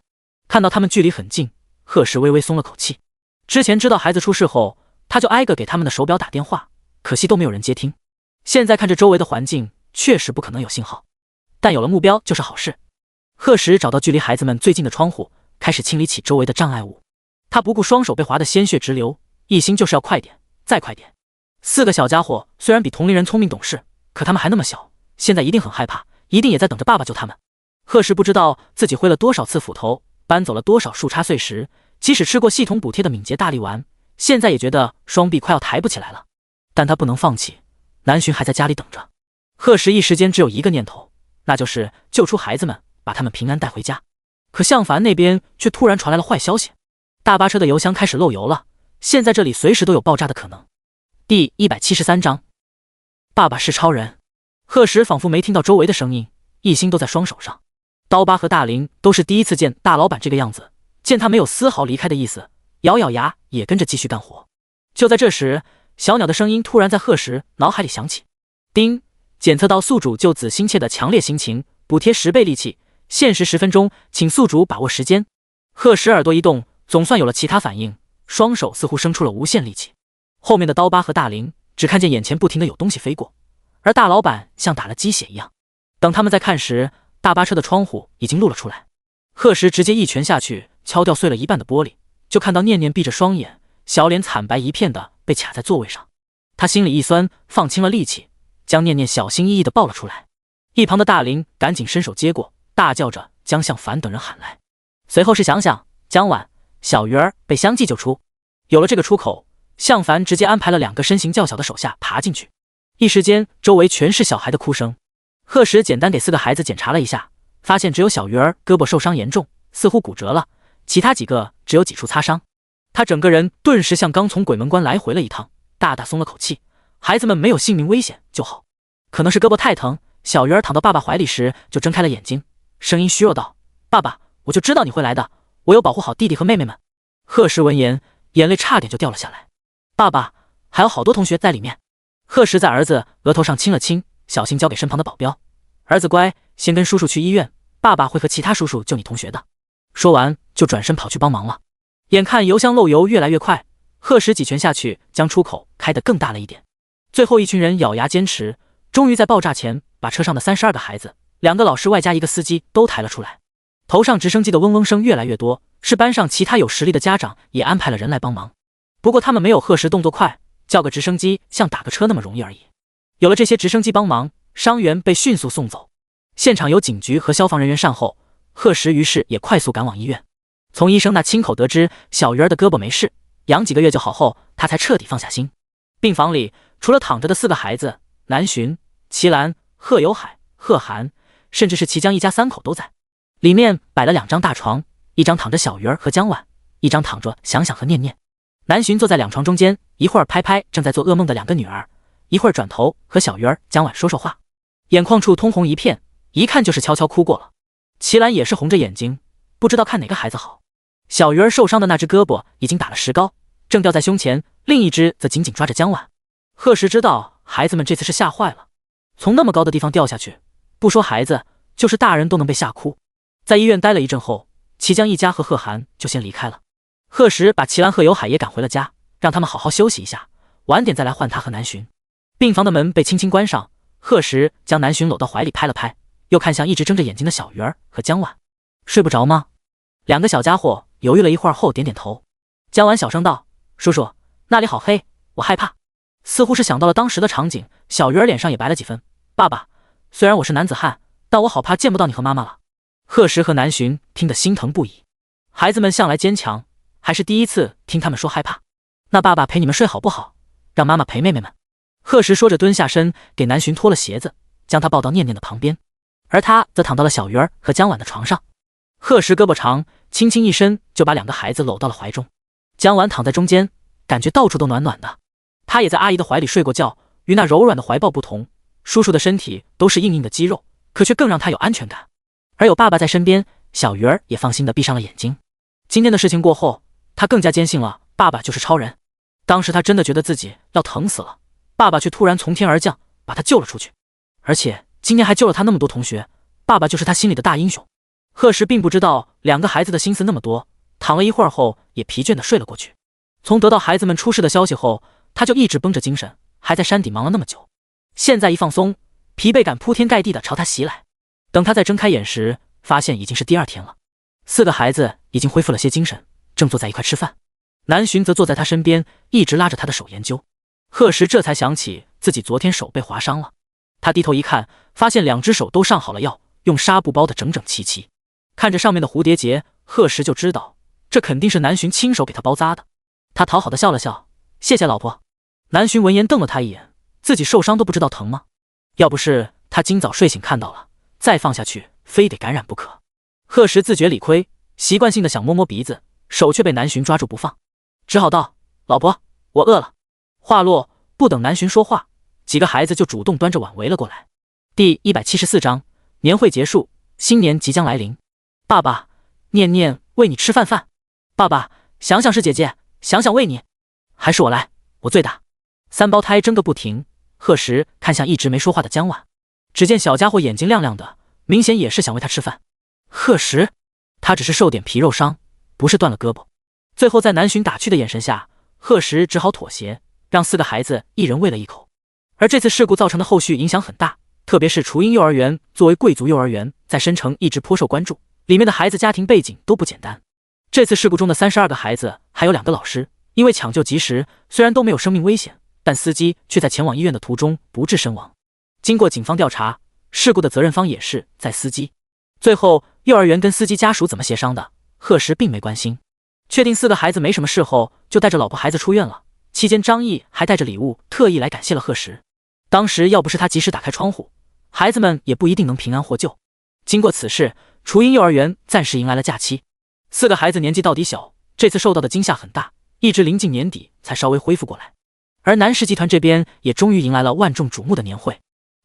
看到他们距离很近，贺时微微松了口气。之前知道孩子出事后，他就挨个给他们的手表打电话，可惜都没有人接听。现在看着周围的环境，确实不可能有信号，但有了目标就是好事。贺时找到距离孩子们最近的窗户，开始清理起周围的障碍物。他不顾双手被划得鲜血直流，一心就是要快点，再快点。4个小家伙虽然比同龄人聪明懂事，可他们还那么小，现在一定很害怕，一定也在等着爸爸救他们。贺时不知道自己挥了多少次斧头，搬走了多少树杈碎石，即使吃过系统补贴的敏捷大力丸，现在也觉得双臂快要抬不起来了。但他不能放弃，南浔还在家里等着。贺时一时间只有一个念头，那就是救出孩子们，把他们平安带回家。可向凡那边却突然传来了坏消息，大巴车的油箱开始漏油了，现在这里随时都有爆炸的可能。第173章，爸爸是超人。贺时仿佛没听到周围的声音，一心都在双手上。刀疤和大林都是第一次见大老板这个样子，见他没有丝毫离开的意思，咬咬牙也跟着继续干活。就在这时，小鸟的声音突然在贺时脑海里响起：叮，检测到宿主救子心切的强烈心情，补贴10倍力气，限时10分钟，请宿主把握时间。贺时耳朵一动，总算有了其他反应，双手似乎生出了无限力气。后面的刀疤和大林只看见眼前不停的有东西飞过，而大老板像打了鸡血一样。等他们再看时，大巴车的窗户已经露了出来。贺石直接一拳下去，敲掉碎了一半的玻璃，就看到念念闭着双眼，小脸惨白一片的被卡在座位上。他心里一酸，放轻了力气，将念念小心翼翼的抱了出来。一旁的大林赶紧伸手接过，大叫着将向凡等人喊来。随后是想想、江晚、小鱼儿被相继救出。有了这个出口，向凡直接安排了2个身形较小的手下爬进去。一时间，周围全是小孩的哭声。贺石简单给4个孩子检查了一下，发现只有小鱼儿胳膊受伤严重，似乎骨折了，其他几个只有几处擦伤。他整个人顿时像刚从鬼门关来回了一趟，大大松了口气。孩子们没有性命危险就好。可能是胳膊太疼，小鱼儿躺到爸爸怀里时就睁开了眼睛，声音虚弱道：“爸爸，我就知道你会来的，我有保护好弟弟和妹妹们。”贺石闻言，眼泪差点就掉了下来。爸爸，还有好多同学在里面。贺石在儿子额头上亲了亲，小心交给身旁的保镖：“儿子乖，先跟叔叔去医院，爸爸会和其他叔叔救你同学的。”说完就转身跑去帮忙了。眼看油箱漏油越来越快，贺石几拳下去，将出口开得更大了一点。最后一群人咬牙坚持，终于在爆炸前把车上的32个孩子、2个老师外加1个司机都抬了出来。头上直升机的嗡嗡声越来越多，是班上其他有实力的家长也安排了人来帮忙。不过他们没有贺石动作快，叫个直升机像打个车那么容易而已。有了这些直升机帮忙，伤员被迅速送走。现场有警局和消防人员善后，贺石于是也快速赶往医院。从医生那亲口得知小鱼儿的胳膊没事，养几个月就好后，他才彻底放下心。病房里除了躺着的4个孩子，南浔、齐兰、贺有海、贺涵，甚至是齐江一家3口都在。里面摆了2张大床，一张躺着小鱼儿和江晚，一张躺着想想和念念。南浔坐在2床中间，一会儿拍拍正在做噩梦的2个女儿，一会儿转头和小鱼儿、江晚说说话，眼眶处通红一片，一看就是悄悄哭过了。齐兰也是红着眼睛，不知道看哪个孩子好。小鱼儿受伤的那只胳膊已经打了石膏，正吊在胸前，另一只则紧紧抓着江晚。贺石知道孩子们这次是吓坏了，从那么高的地方掉下去，不说孩子，就是大人都能被吓哭。在医院待了一阵后，齐江一家和贺涵就先离开了。贺石把齐兰、贺有海也赶回了家，让他们好好休息一下，晚点再来换他和南浔。病房的门被轻轻关上，贺石将南浔搂到怀里拍了拍，又看向一直睁着眼睛的小鱼儿和江晚：“睡不着吗？”2个小家伙犹豫了一会儿后点点头。江晚小声道：“叔叔，那里好黑，我害怕。”似乎是想到了当时的场景，小鱼儿脸上也白了几分：“爸爸，虽然我是男子汉，但我好怕见不到你和妈妈了。”贺石和南浔听得心疼不已，孩子们向来坚强，还是第一次听他们说害怕。那爸爸陪你们睡好不好？让妈妈陪妹妹们。贺石说着蹲下身，给南浔脱了鞋子，将他抱到念念的旁边，而他则躺到了小鱼儿和江晚的床上。贺石胳膊长，轻轻一伸就把2个孩子搂到了怀中。江晚躺在中间，感觉到处都暖暖的。他也在阿姨的怀里睡过觉，与那柔软的怀抱不同，叔叔的身体都是硬硬的肌肉，可却更让他有安全感。而有爸爸在身边，小鱼儿也放心的闭上了眼睛。今天的事情过后，他更加坚信了爸爸就是超人。当时他真的觉得自己要疼死了，爸爸却突然从天而降，把他救了出去，而且今天还救了他那么多同学，爸爸就是他心里的大英雄。贺石并不知道2个孩子的心思那么多，躺了一会儿后也疲倦的睡了过去。从得到孩子们出事的消息后，他就一直绷着精神，还在山底忙了那么久，现在一放松，疲惫感铺天盖地的朝他袭来。等他再睁开眼时，发现已经是第2天了。4个孩子已经恢复了些精神，正坐在一块吃饭。南浔则坐在他身边，一直拉着他的手研究。贺石这才想起自己昨天手被划伤了，他低头一看，发现2只手都上好了药，用纱布包得整整齐齐。看着上面的蝴蝶结，贺石就知道这肯定是南浔亲手给他包扎的。他讨好的笑了笑：“谢谢老婆。”南浔闻言瞪了他一眼，自己受伤都不知道疼吗？要不是他今早睡醒看到了，再放下去非得感染不可。贺石自觉理亏，习惯性的想摸摸鼻子，手却被南浔抓住不放，只好道：“老婆，我饿了。”话落，不等南浔说话，几个孩子就主动端着碗围了过来。第174章，年会结束，新年即将来临。爸爸，念念喂你吃饭。爸爸，想想是姐姐，想想喂你。还是我来，我最大。3胞胎争个不停。贺石看向一直没说话的江晚，只见小家伙眼睛亮亮的，明显也是想喂他吃饭。贺石，他只是受点皮肉伤，不是断了胳膊。最后在南浔打趣的眼神下，贺石只好妥协，让4个孩子一人喂了一口。而这次事故造成的后续影响很大，特别是雏鹰幼儿园作为贵族幼儿园，在申城一直颇受关注，里面的孩子家庭背景都不简单。这次事故中的32个孩子还有2个老师，因为抢救及时，虽然都没有生命危险，但司机却在前往医院的途中不治身亡。经过警方调查，事故的责任方也是在司机。最后，幼儿园跟司机家属怎么协商的，贺石并没关心。确定4个孩子没什么事后，就带着老婆孩子出院了。期间，张毅还带着礼物特意来感谢了贺石。当时要不是他及时打开窗户，孩子们也不一定能平安获救。经过此事，雏鹰幼儿园暂时迎来了假期。4个孩子年纪到底小，这次受到的惊吓很大，一直临近年底才稍微恢复过来。而南石集团这边也终于迎来了万众瞩目的年会。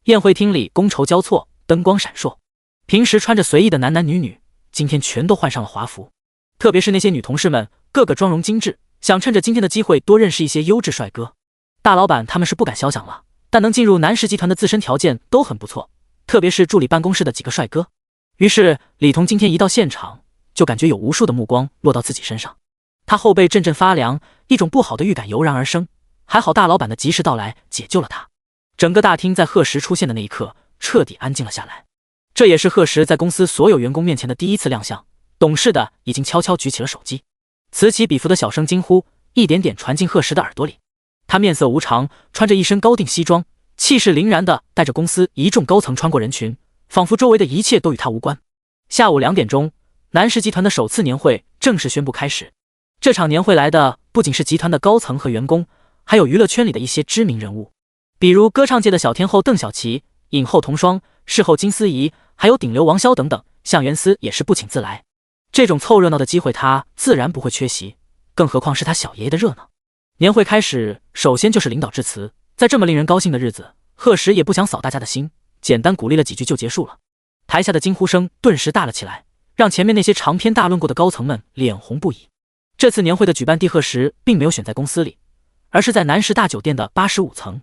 宴会厅里觥筹交错，灯光闪烁，平时穿着随意的男男女女，今天全都换上了华服。特别是那些女同事们，个个妆容精致，想趁着今天的机会多认识一些优质帅哥。大老板他们是不敢肖想了，但能进入南石集团的自身条件都很不错，特别是助理办公室的几个帅哥。于是李彤今天一到现场，就感觉有无数的目光落到自己身上，他后背阵阵发凉，一种不好的预感油然而生。还好大老板的及时到来解救了他。整个大厅在贺石出现的那一刻彻底安静了下来。这也是贺石在公司所有员工面前的第一次亮相。懂事的已经悄悄举起了手机，此起彼伏的小声惊呼一点点传进贺石的耳朵里。他面色无常，穿着一身高定西装，气势凛然地带着公司一众高层穿过人群，仿佛周围的一切都与他无关。下午2点钟，南石集团的首次年会正式宣布开始。这场年会来的不仅是集团的高层和员工，还有娱乐圈里的一些知名人物，比如歌唱界的小天后邓小琪、影后童双、视后金思怡，还有顶流王骁等等。向元思也是不请自来。这种凑热闹的机会他自然不会缺席，更何况是他小爷爷的热闹。年会开始，首先就是领导致辞。在这么令人高兴的日子，贺石也不想扫大家的兴，简单鼓励了几句就结束了。台下的惊呼声顿时大了起来，让前面那些长篇大论过的高层们脸红不已。这次年会的举办地贺石并没有选在公司里，而是在南石大酒店的85层，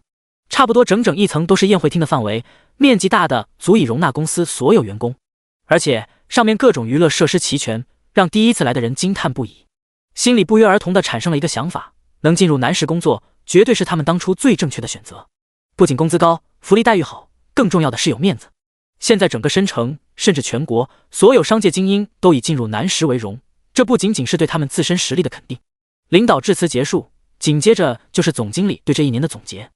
差不多整整1层都是宴会厅的范围，面积大的足以容纳公司所有员工，而且上面各种娱乐设施齐全，让第一次来的人惊叹不已。心里不约而同地产生了一个想法，能进入南石工作绝对是他们当初最正确的选择。不仅工资高，福利待遇好，更重要的是有面子。现在整个申城甚至全国所有商界精英都以进入南石为荣，这不仅仅是对他们自身实力的肯定。领导致辞结束，紧接着就是总经理对这一年的总结。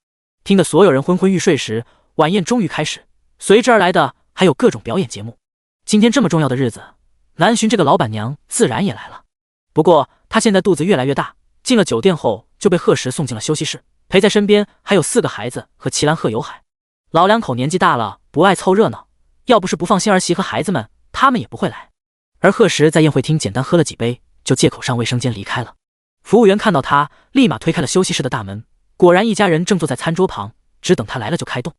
听得所有人昏昏欲睡时，晚宴终于开始，随之而来的还有各种表演节目。今天这么重要的日子，南巡这个老板娘自然也来了。不过她现在肚子越来越大，进了酒店后就被贺石送进了休息室，陪在身边还有4个孩子和齐兰、贺有海。老两口年纪大了，不爱凑热闹，要不是不放心儿媳和孩子们，他们也不会来。而贺石在宴会厅简单喝了几杯，就借口上卫生间离开了。服务员看到他，立马推开了休息室的大门，果然一家人正坐在餐桌旁，只等他来了就开动。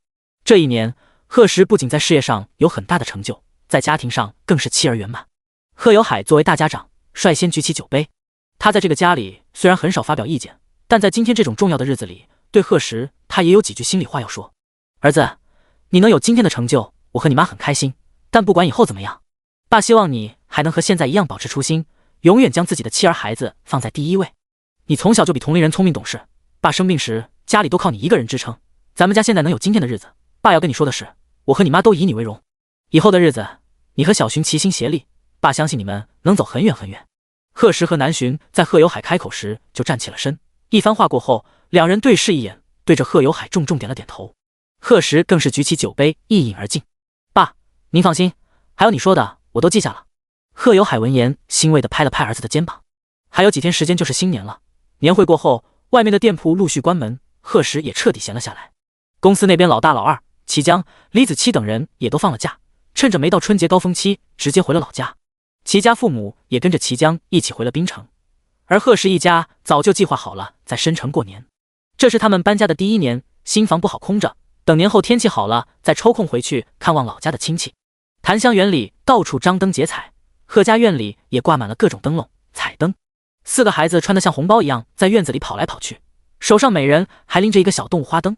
这一年，贺石不仅在事业上有很大的成就，在家庭上更是妻儿圆满。贺有海作为大家长，率先举起酒杯。他在这个家里虽然很少发表意见，但在今天这种重要的日子里，对贺石他也有几句心里话要说。儿子，你能有今天的成就，我和你妈很开心，但不管以后怎么样，爸希望你还能和现在一样保持初心，永远将自己的妻儿孩子放在第一位。你从小就比同龄人聪明懂事，爸生病时家里都靠你一个人支撑，咱们家现在能有今天的日子，爸要跟你说的是，我和你妈都以你为荣。以后的日子，你和小寻齐心协力，爸相信你们能走很远很远。贺石和南巡在贺有海开口时就站起了身，一番话过后，两人对视一眼，对着贺有海重重点了点头。贺石更是举起酒杯一饮而尽。爸，您放心，还有你说的我都记下了。贺有海闻言欣慰地拍了拍儿子的肩膀。还有几天时间就是新年了，年会过后，外面的店铺陆续关门，贺石也彻底闲了下来。公司那边老大老二齐江、李子柒等人也都放了假，趁着没到春节高峰期，直接回了老家。齐家父母也跟着齐江一起回了滨城，而贺石一家早就计划好了在申城过年。这是他们搬家的第1年，新房不好空着，等年后天气好了，再抽空回去看望老家的亲戚。檀香园里到处张灯结彩，贺家院里也挂满了各种灯笼、彩灯。4个孩子穿得像红包一样，在院子里跑来跑去，手上每人还拎着一个小动物花灯。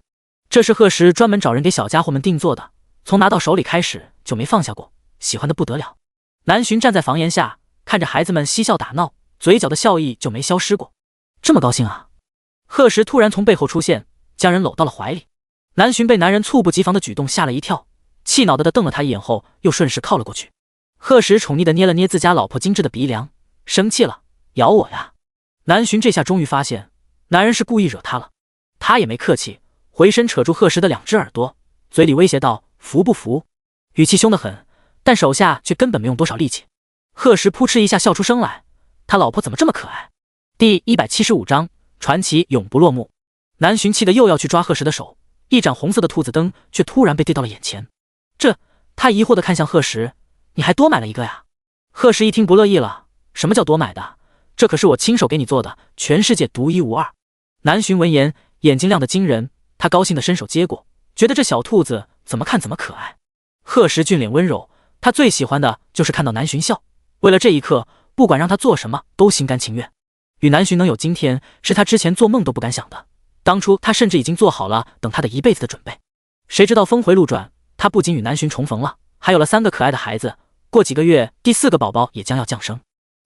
这是贺石专门找人给小家伙们定做的，从拿到手里开始就没放下过，喜欢的不得了。南巡站在房檐下，看着孩子们嬉笑打闹，嘴角的笑意就没消失过。这么高兴啊！贺石突然从背后出现，将人搂到了怀里。南巡被男人猝不及防的举动吓了一跳，气恼地瞪了他一眼后，又顺势靠了过去。贺时宠溺地捏了捏自家老婆精致的鼻梁，生气了，咬我呀！南浔这下终于发现男人是故意惹他了，他也没客气，回身扯住贺时的2只耳朵，嘴里威胁道：“服不服？”语气凶得很，但手下却根本没用多少力气。贺时扑哧一下笑出声来，他老婆怎么这么可爱？第175章传奇永不落幕。南浔气得又要去抓贺时的手，一盏红色的兔子灯却突然被递到了眼前。他疑惑地看向贺时：“你还多买了一个呀？”贺时一听不乐意了：“什么叫多买的？这可是我亲手给你做的，全世界独一无二。”南浔闻言，眼睛亮得惊人，他高兴地伸手接过，觉得这小兔子怎么看怎么可爱。贺时俊脸温柔，他最喜欢的就是看到南浔笑，为了这一刻，不管让他做什么都心甘情愿。与南浔能有今天，是他之前做梦都不敢想的。当初他甚至已经做好了等他的一辈子的准备，谁知道峰回路转，他不仅与南浔重逢了，还有了3个可爱的孩子，过几个月第4个宝宝也将要降生。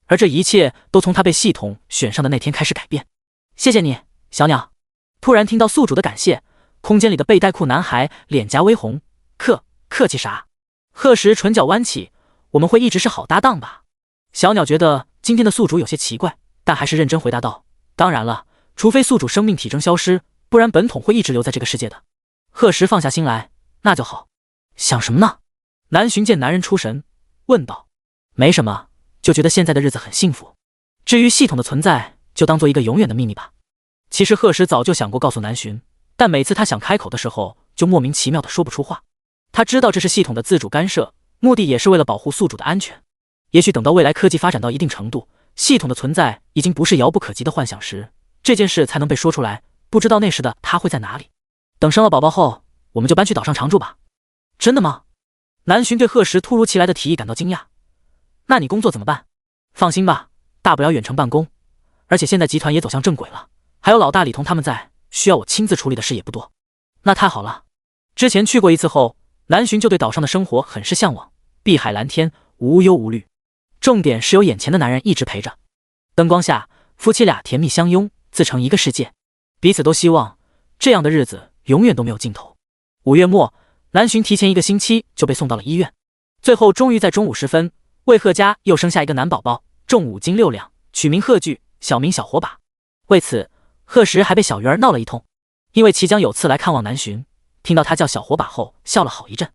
而这一切都从他被系统选上的那天开始改变。谢谢你，小鸟。突然听到宿主的感谢，空间里的背带裤男孩脸颊微红。客气啥？贺时唇角弯起，我们会一直是好搭档吧？小鸟觉得今天的宿主有些奇怪，但还是认真回答道：当然了，除非宿主生命体征消失，不然本统会一直留在这个世界的。贺时放下心来，那就好。想什么呢？南浔见男人出神，问道。没什么，就觉得现在的日子很幸福。至于系统的存在，就当做一个永远的秘密吧。其实贺时早就想过告诉南浔，但每次他想开口的时候，就莫名其妙的说不出话。他知道这是系统的自主干涉，目的也是为了保护宿主的安全。也许等到未来科技发展到一定程度，系统的存在已经不是遥不可及的幻想时，这件事才能被说出来。不知道那时的他会在哪里。等生了宝宝后，我们就搬去岛上常住吧。真的吗？南浔对贺时突如其来的提议感到惊讶。那你工作怎么办？放心吧，大不了远程办公。而且现在集团也走向正轨了，还有老大李彤他们在，需要我亲自处理的事也不多。那太好了。之前去过一次后，南浔就对岛上的生活很是向往，碧海蓝天，无忧无虑。重点是有眼前的男人一直陪着。灯光下，夫妻俩甜蜜相拥，自成一个世界，彼此都希望这样的日子永远都没有尽头。5月末，南浔提前1个星期就被送到了医院，最后终于在中午时分，为贺家又生下一个男宝宝，重5斤6两，取名贺巨，小名小火把。为此，贺时还被小鱼儿闹了一通，因为其将有次来看望南浔，听到他叫小火把后，笑了好一阵，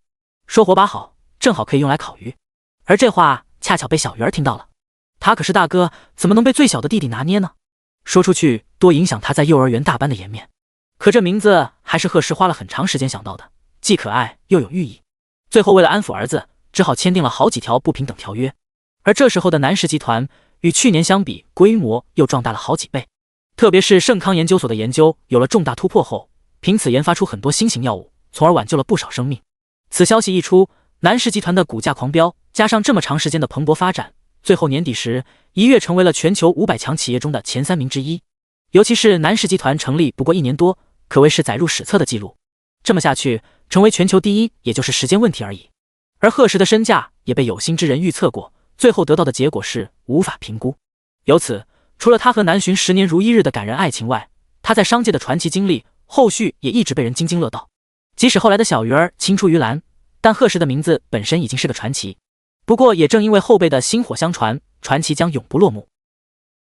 说火把好，正好可以用来烤鱼。而这话恰巧被小鱼儿听到了，他可是大哥，怎么能被最小的弟弟拿捏呢？说出去多影响他在幼儿园大班的颜面。可这名字还是贺时花了很长时间想到的，既可爱又有寓意。最后为了安抚儿子，只好签订了好几条不平等条约。而这时候的南石集团与去年相比，规模又壮大了好几倍。特别是盛康研究所的研究有了重大突破后，凭此研发出很多新型药物，从而挽救了不少生命。此消息一出，南石集团的股价狂飙，加上这么长时间的蓬勃发展，最后年底时一跃成为了全球500强企业中的前3名之一。尤其是南石集团成立不过1年多，可谓是载入史册的记录。这么下去，成为全球第一也就是时间问题而已。而贺时的身价也被有心之人预测过，最后得到的结果是无法评估。由此，除了他和南浔10年如一日的感人爱情外，他在商界的传奇经历后续也一直被人津津乐道。即使后来的小鱼儿青出于蓝，但贺时的名字本身已经是个传奇。不过也正因为后辈的薪火相传，传奇将永不落幕。